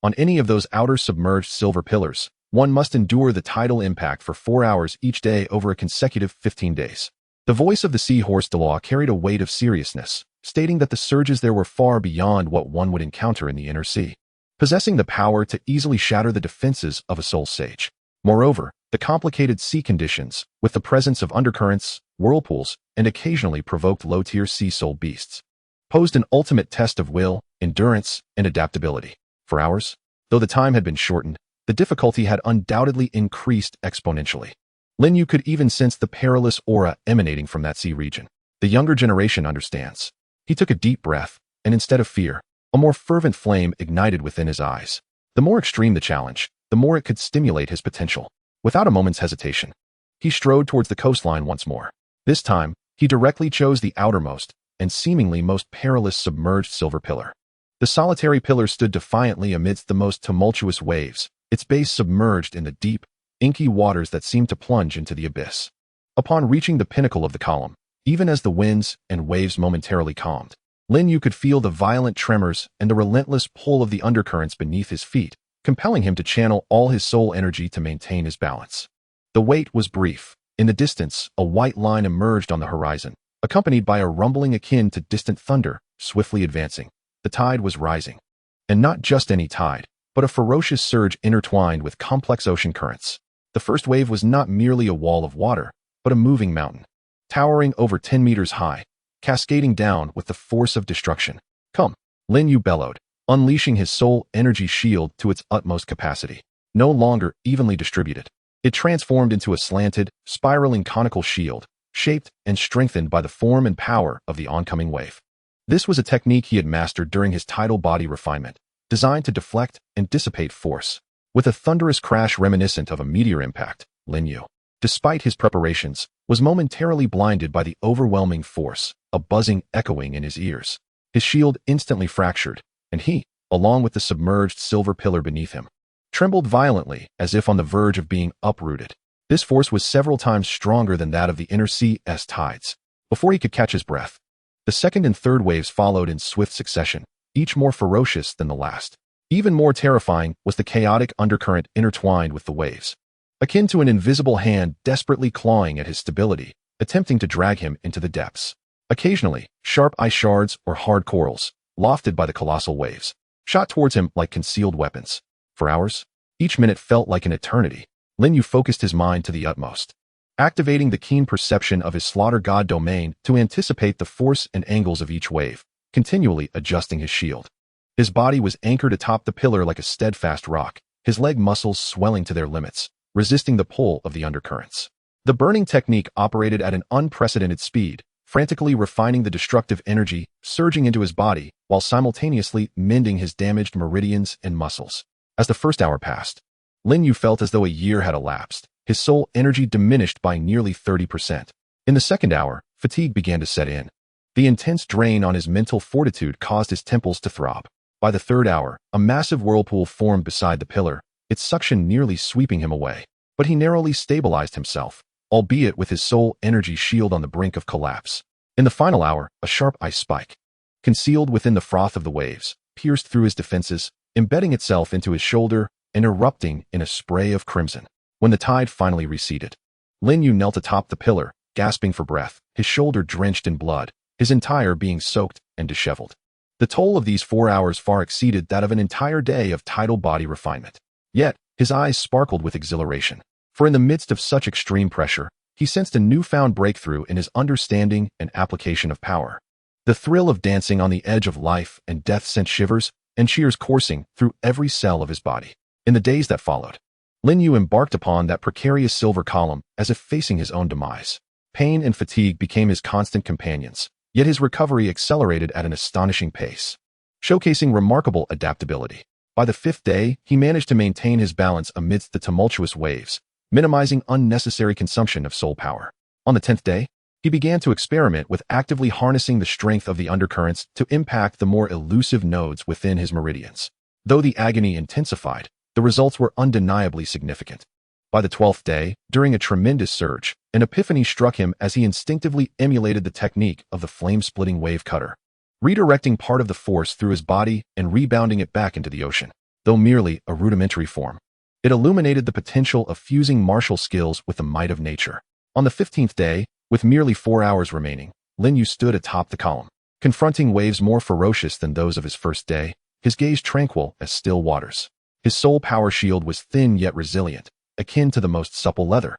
On any of those outer submerged silver pillars, one must endure the tidal impact for 4 hours each day over a consecutive 15 days. The voice of the seahorse Douluo carried a weight of seriousness, stating that the surges there were far beyond what one would encounter in the inner sea, possessing the power to easily shatter the defenses of a soul sage. Moreover, the complicated sea conditions, with the presence of undercurrents, whirlpools, and occasionally provoked low-tier sea soul beasts, posed an ultimate test of will, endurance, and adaptability. For hours, though the time had been shortened, the difficulty had undoubtedly increased exponentially. Lin Yu could even sense the perilous aura emanating from that sea region. The younger generation understands. He took a deep breath, and instead of fear, a more fervent flame ignited within his eyes. The more extreme the challenge, the more it could stimulate his potential. Without a moment's hesitation, he strode towards the coastline once more. This time, he directly chose the outermost and seemingly most perilous submerged silver pillar. The solitary pillar stood defiantly amidst the most tumultuous waves, its base submerged in the deep, inky waters that seemed to plunge into the abyss. Upon reaching the pinnacle of the column, even as the winds and waves momentarily calmed, Lin Yu could feel the violent tremors and the relentless pull of the undercurrents beneath his feet, compelling him to channel all his soul energy to maintain his balance. The wait was brief. In the distance, a white line emerged on the horizon, accompanied by a rumbling akin to distant thunder, swiftly advancing. The tide was rising. And not just any tide, but a ferocious surge intertwined with complex ocean currents. The first wave was not merely a wall of water, but a moving mountain, towering over 10 meters high, cascading down with the force of destruction. Come, Lin Yu bellowed, unleashing his soul energy shield to its utmost capacity. No longer evenly distributed, it transformed into a slanted, spiraling conical shield, shaped and strengthened by the form and power of the oncoming wave. This was a technique he had mastered during his tidal body refinement, designed to deflect and dissipate force. With a thunderous crash reminiscent of a meteor impact, Lin Yu, despite his preparations, was momentarily blinded by the overwhelming force, a buzzing echoing in his ears. His shield instantly fractured, and he, along with the submerged silver pillar beneath him, trembled violently as if on the verge of being uprooted. This force was several times stronger than that of the inner sea's tides. Before he could catch his breath, the second and third waves followed in swift succession, each more ferocious than the last. Even more terrifying was the chaotic undercurrent intertwined with the waves, akin to an invisible hand desperately clawing at his stability, attempting to drag him into the depths. Occasionally, sharp ice shards or hard corals, lofted by the colossal waves, shot towards him like concealed weapons. For hours, each minute felt like an eternity. Lin Yu focused his mind to the utmost, activating the keen perception of his slaughter god domain to anticipate the force and angles of each wave, continually adjusting his shield. His body was anchored atop the pillar like a steadfast rock, his leg muscles swelling to their limits, resisting the pull of the undercurrents. The burning technique operated at an unprecedented speed, frantically refining the destructive energy surging into his body while simultaneously mending his damaged meridians and muscles. As the first hour passed, Lin Yu felt as though a year had elapsed, his soul energy diminished by nearly 30%. In the second hour, fatigue began to set in. The intense drain on his mental fortitude caused his temples to throb. By the third hour, a massive whirlpool formed beside the pillar, its suction nearly sweeping him away. But he narrowly stabilized himself, albeit with his soul energy shield on the brink of collapse. In the final hour, a sharp ice spike, concealed within the froth of the waves, pierced through his defenses, embedding itself into his shoulder and erupting in a spray of crimson. When the tide finally receded, Lin Yu knelt atop the pillar, gasping for breath, his shoulder drenched in blood, his entire being soaked and disheveled. The toll of these 4 hours far exceeded that of an entire day of tidal body refinement. Yet, his eyes sparkled with exhilaration, for in the midst of such extreme pressure, he sensed a newfound breakthrough in his understanding and application of power. The thrill of dancing on the edge of life and death sent shivers and cheers coursing through every cell of his body. In the days that followed, Lin Yu embarked upon that precarious silver column as if facing his own demise. Pain and fatigue became his constant companions, yet his recovery accelerated at an astonishing pace, showcasing remarkable adaptability. By the 5th day, he managed to maintain his balance amidst the tumultuous waves, minimizing unnecessary consumption of soul power. On the 10th day, he began to experiment with actively harnessing the strength of the undercurrents to impact the more elusive nodes within his meridians. Though the agony intensified, the results were undeniably significant. By the 12th day, during a tremendous surge, an epiphany struck him as he instinctively emulated the technique of the flame-splitting wave cutter, redirecting part of the force through his body and rebounding it back into the ocean. Though merely a rudimentary form, it illuminated the potential of fusing martial skills with the might of nature. On the 15th day, with merely 4 hours remaining, Lin Yu stood atop the column, confronting waves more ferocious than those of his first day, his gaze tranquil as still waters. His soul power shield was thin yet resilient, akin to the most supple leather,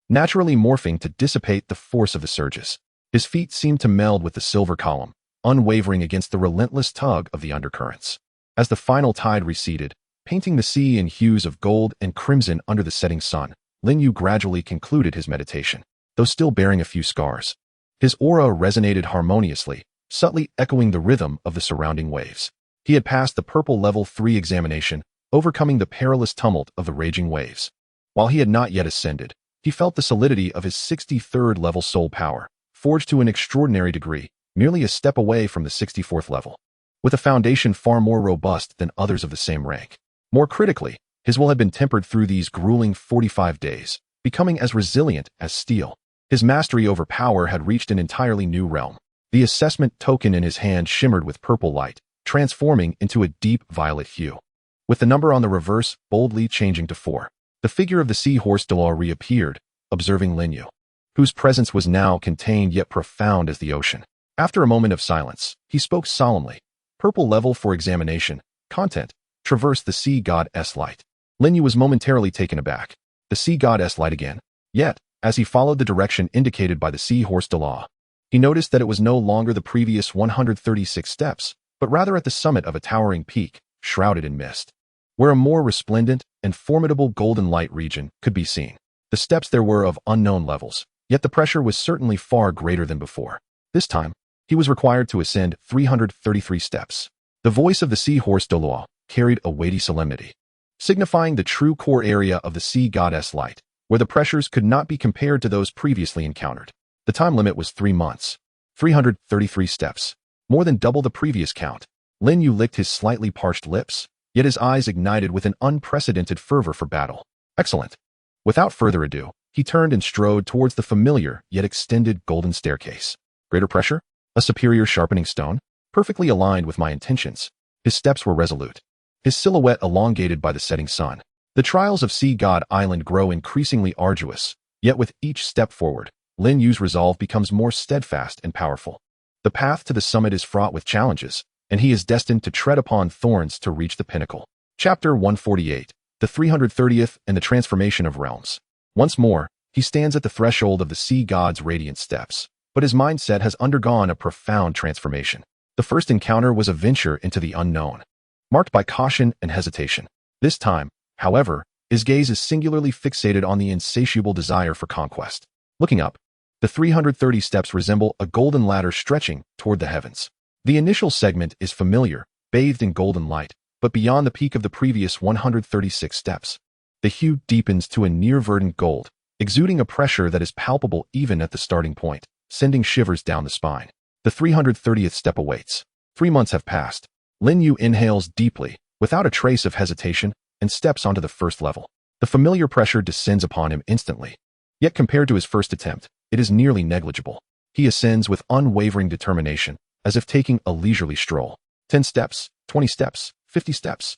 naturally morphing to dissipate the force of the surges. His feet seemed to meld with the silver column, unwavering against the relentless tug of the undercurrents. As the final tide receded, painting the sea in hues of gold and crimson under the setting sun, Lin Yu gradually concluded his meditation, though still bearing a few scars. His aura resonated harmoniously, subtly echoing the rhythm of the surrounding waves. He had passed the purple level 3 examination, overcoming the perilous tumult of the raging waves. While he had not yet ascended, he felt the solidity of his 63rd level soul power, forged to an extraordinary degree, merely a step away from the 64th level, with a foundation far more robust than others of the same rank. More critically, his will had been tempered through these grueling 45 days, becoming as resilient as steel. His mastery over power had reached an entirely new realm. The assessment token in his hand shimmered with purple light, transforming into a deep violet hue, with the number on the reverse boldly changing to 4. The figure of the seahorse Douluo reappeared, observing Lin Yu, whose presence was now contained yet profound as the ocean. After a moment of silence, he spoke solemnly. Purple level for examination. Content. Traverse the sea goddess light. Lin Yu was momentarily taken aback. The sea goddess light again? Yet, As he followed the direction indicated by the seahorse Douluo, he noticed that it was no longer the previous 136 steps, but rather at the summit of a towering peak, shrouded in mist, where a more resplendent and formidable golden light region could be seen. The steps there were of unknown levels, yet the pressure was certainly far greater than before. This time, he was required to ascend 333 steps. The voice of the seahorse Douluo carried a weighty solemnity, signifying the true core area of the sea goddess light, where the pressures could not be compared to those previously encountered. The time limit was 3 months. 333 steps, more than double the previous count. Lin Yu licked his slightly parched lips, yet his eyes ignited with an unprecedented fervor for battle. Excellent. Without further ado, he turned and strode towards the familiar yet extended golden staircase. Greater pressure? A superior sharpening stone? Perfectly aligned with my intentions. His steps were resolute, his silhouette elongated by the setting sun. The trials of Sea God Island grow increasingly arduous, yet with each step forward, Lin Yu's resolve becomes more steadfast and powerful. The path to the summit is fraught with challenges, and he is destined to tread upon thorns to reach the pinnacle. Chapter 148, the 330th and the Transformation of Realms. Once more, he stands at the threshold of the sea god's radiant steps, but his mindset has undergone a profound transformation. The first encounter was a venture into the unknown, marked by caution and hesitation. This time, however, his gaze is singularly fixated on the insatiable desire for conquest. Looking up, the 330 steps resemble a golden ladder stretching toward the heavens. The initial segment is familiar, bathed in golden light, but beyond the peak of the previous 136 steps, the hue deepens to a near-verdant gold, exuding a pressure that is palpable even at the starting point, sending shivers down the spine. The 330th step awaits. 3 months have passed. Lin Yu inhales deeply, without a trace of hesitation, and steps onto the first level. The familiar pressure descends upon him instantly. Yet compared to his first attempt, it is nearly negligible. He ascends with unwavering determination, as if taking a leisurely stroll. 10 steps, 20 steps, 50 steps.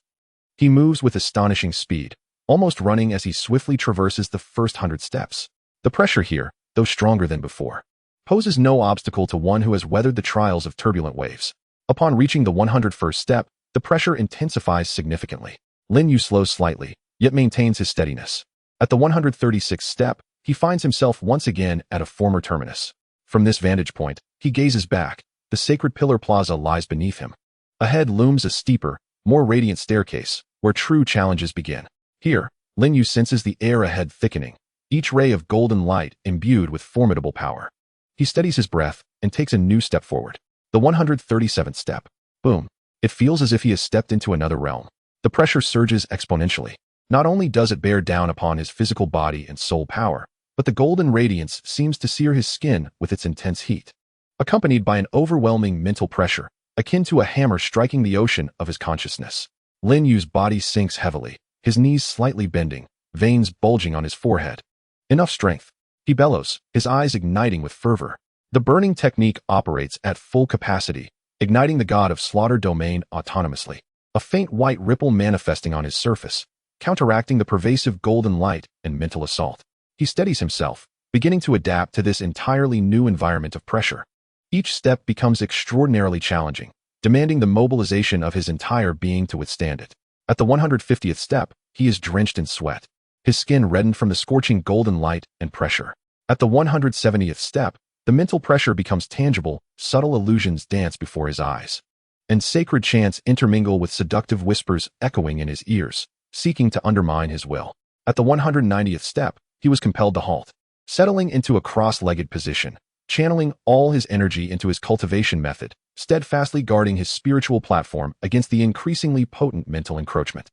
He moves with astonishing speed, almost running as he swiftly traverses the first 100 steps. The pressure here, though stronger than before, poses no obstacle to one who has weathered the trials of turbulent waves. Upon reaching the 101st step, the pressure intensifies significantly. Lin Yu slows slightly, yet maintains his steadiness. At the 136th step, he finds himself once again at a former terminus. From this vantage point, he gazes back. The sacred pillar plaza lies beneath him. Ahead looms a steeper, more radiant staircase, where true challenges begin. Here, Lin Yu senses the air ahead thickening, each ray of golden light imbued with formidable power. He steadies his breath and takes a new step forward. The 137th step. Boom. It feels as if he has stepped into another realm. The pressure surges exponentially. Not only does it bear down upon his physical body and soul power, but the golden radiance seems to sear his skin with its intense heat, accompanied by an overwhelming mental pressure, akin to a hammer striking the ocean of his consciousness. Lin Yu's body sinks heavily, his knees slightly bending, veins bulging on his forehead. Enough strength. He bellows, his eyes igniting with fervor. The burning technique operates at full capacity, igniting the god of slaughter domain autonomously. A faint white ripple manifesting on his surface, counteracting the pervasive golden light and mental assault. He steadies himself, beginning to adapt to this entirely new environment of pressure. Each step becomes extraordinarily challenging, demanding the mobilization of his entire being to withstand it. At the 150th step, he is drenched in sweat, his skin reddened from the scorching golden light and pressure. At the 170th step, the mental pressure becomes tangible, subtle illusions dance before his eyes, and sacred chants intermingle with seductive whispers echoing in his ears, seeking to undermine his will. At the 190th step, he was compelled to halt, settling into a cross-legged position, channeling all his energy into his cultivation method, steadfastly guarding his spiritual platform against the increasingly potent mental encroachment.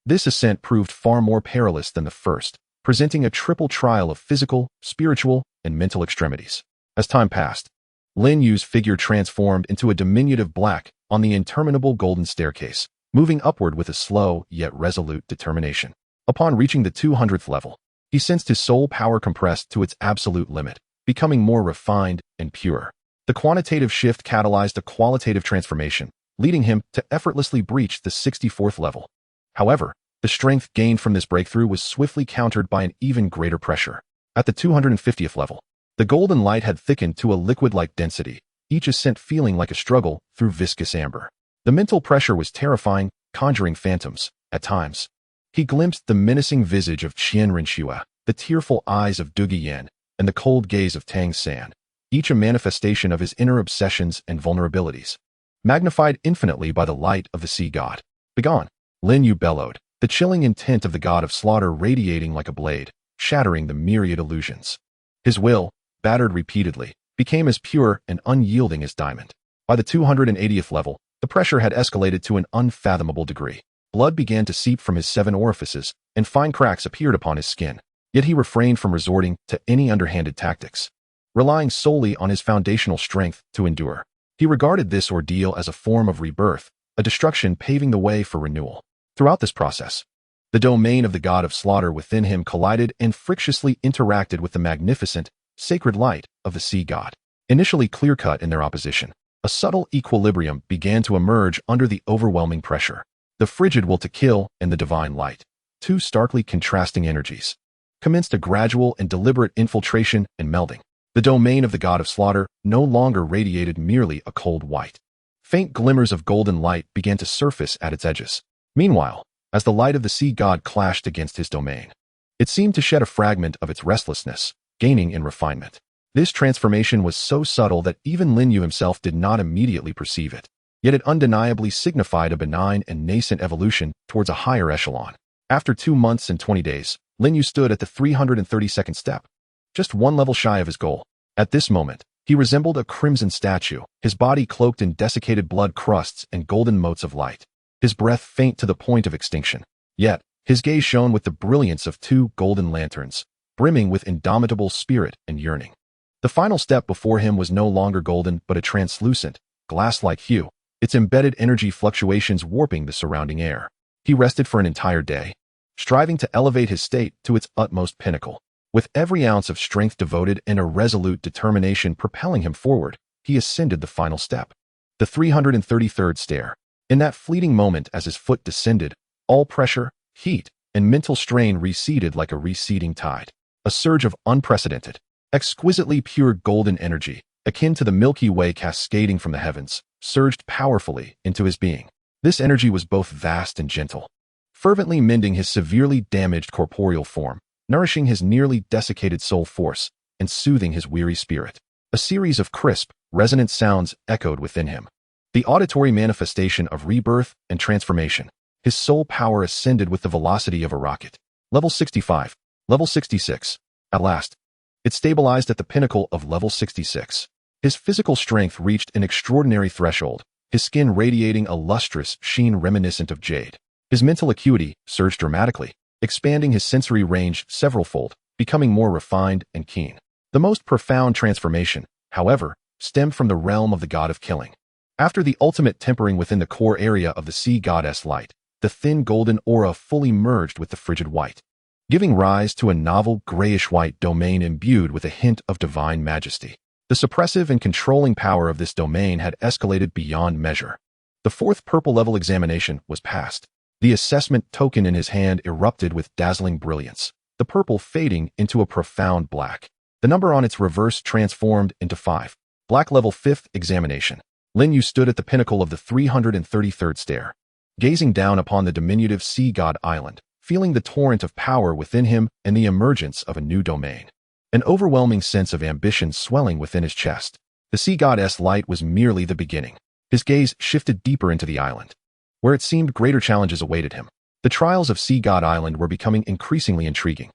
This ascent proved far more perilous than the first, presenting a triple trial of physical, spiritual, and mental extremities. As time passed, Lin Yu's figure transformed into a diminutive black on the interminable golden staircase, moving upward with a slow yet resolute determination. Upon reaching the 200th level, he sensed his soul power compressed to its absolute limit, becoming more refined and pure. The quantitative shift catalyzed a qualitative transformation, leading him to effortlessly breach the 64th level. However, the strength gained from this breakthrough was swiftly countered by an even greater pressure. At the 250th level, the golden light had thickened to a liquid-like density, each ascent feeling like a struggle through viscous amber. The mental pressure was terrifying, conjuring phantoms. At times, he glimpsed the menacing visage of Qian Renxue, the tearful eyes of Duge Yan, and the cold gaze of Tang San, each a manifestation of his inner obsessions and vulnerabilities, magnified infinitely by the light of the sea god. Begone! Lin Yu bellowed, the chilling intent of the god of slaughter radiating like a blade, shattering the myriad illusions. His will, battered repeatedly, became as pure and unyielding as diamond. By the 280th level, the pressure had escalated to an unfathomable degree. Blood began to seep from his 7 orifices, and fine cracks appeared upon his skin. Yet he refrained from resorting to any underhanded tactics, relying solely on his foundational strength to endure. He regarded this ordeal as a form of rebirth, a destruction paving the way for renewal. Throughout this process, the domain of the god of slaughter within him collided and frictiously interacted with the magnificent, sacred light of the sea god. Initially clear-cut in their opposition, a subtle equilibrium began to emerge under the overwhelming pressure. The frigid will to kill and the divine light, two starkly contrasting energies, commenced a gradual and deliberate infiltration and melding. The domain of the god of slaughter no longer radiated merely a cold white. Faint glimmers of golden light began to surface at its edges. Meanwhile, as the light of the sea god clashed against his domain, it seemed to shed a fragment of its restlessness, gaining in refinement. This transformation was so subtle that even Lin Yu himself did not immediately perceive it, yet it undeniably signified a benign and nascent evolution towards a higher echelon. After 2 months and 20 days, Lin Yu stood at the 332nd step, just 1 level shy of his goal. At this moment, he resembled a crimson statue, his body cloaked in desiccated blood crusts and golden motes of light, his breath faint to the point of extinction. Yet, his gaze shone with the brilliance of 2 golden lanterns, brimming with indomitable spirit and yearning. The final step before him was no longer golden but a translucent, glass-like hue, its embedded energy fluctuations warping the surrounding air. He rested for an entire day, striving to elevate his state to its utmost pinnacle. With every ounce of strength devoted and a resolute determination propelling him forward, he ascended the final step, the 333rd stair. In that fleeting moment as his foot descended, all pressure, heat, and mental strain receded like a receding tide. A surge of unprecedented, exquisitely pure golden energy, akin to the Milky Way cascading from the heavens, surged powerfully into his being. This energy was both vast and gentle, fervently mending his severely damaged corporeal form, nourishing his nearly desiccated soul force, and soothing his weary spirit. A series of crisp, resonant sounds echoed within him, the auditory manifestation of rebirth and transformation. His soul power ascended with the velocity of a rocket. Level 65. Level 66. At last, it stabilized at the pinnacle of level 66. His physical strength reached an extraordinary threshold, his skin radiating a lustrous sheen reminiscent of jade. His mental acuity surged dramatically, expanding his sensory range several-fold, becoming more refined and keen. The most profound transformation, however, stemmed from the realm of the god of killing. After the ultimate tempering within the core area of the sea goddess light, the thin golden aura fully merged with the frigid white, giving rise to a novel grayish-white domain imbued with a hint of divine majesty. The suppressive and controlling power of this domain had escalated beyond measure. The 4th purple level examination was passed. The assessment token in his hand erupted with dazzling brilliance, the purple fading into a profound black. The number on its reverse transformed into 5. Black level 5th examination. Lin Yu stood at the pinnacle of the 333rd stair, gazing down upon the diminutive sea god island, feeling the torrent of power within him and the emergence of a new domain. An overwhelming sense of ambition swelling within his chest. The sea goddess light was merely the beginning. His gaze shifted deeper into the island, where it seemed greater challenges awaited him. The trials of Sea God Island were becoming increasingly intriguing.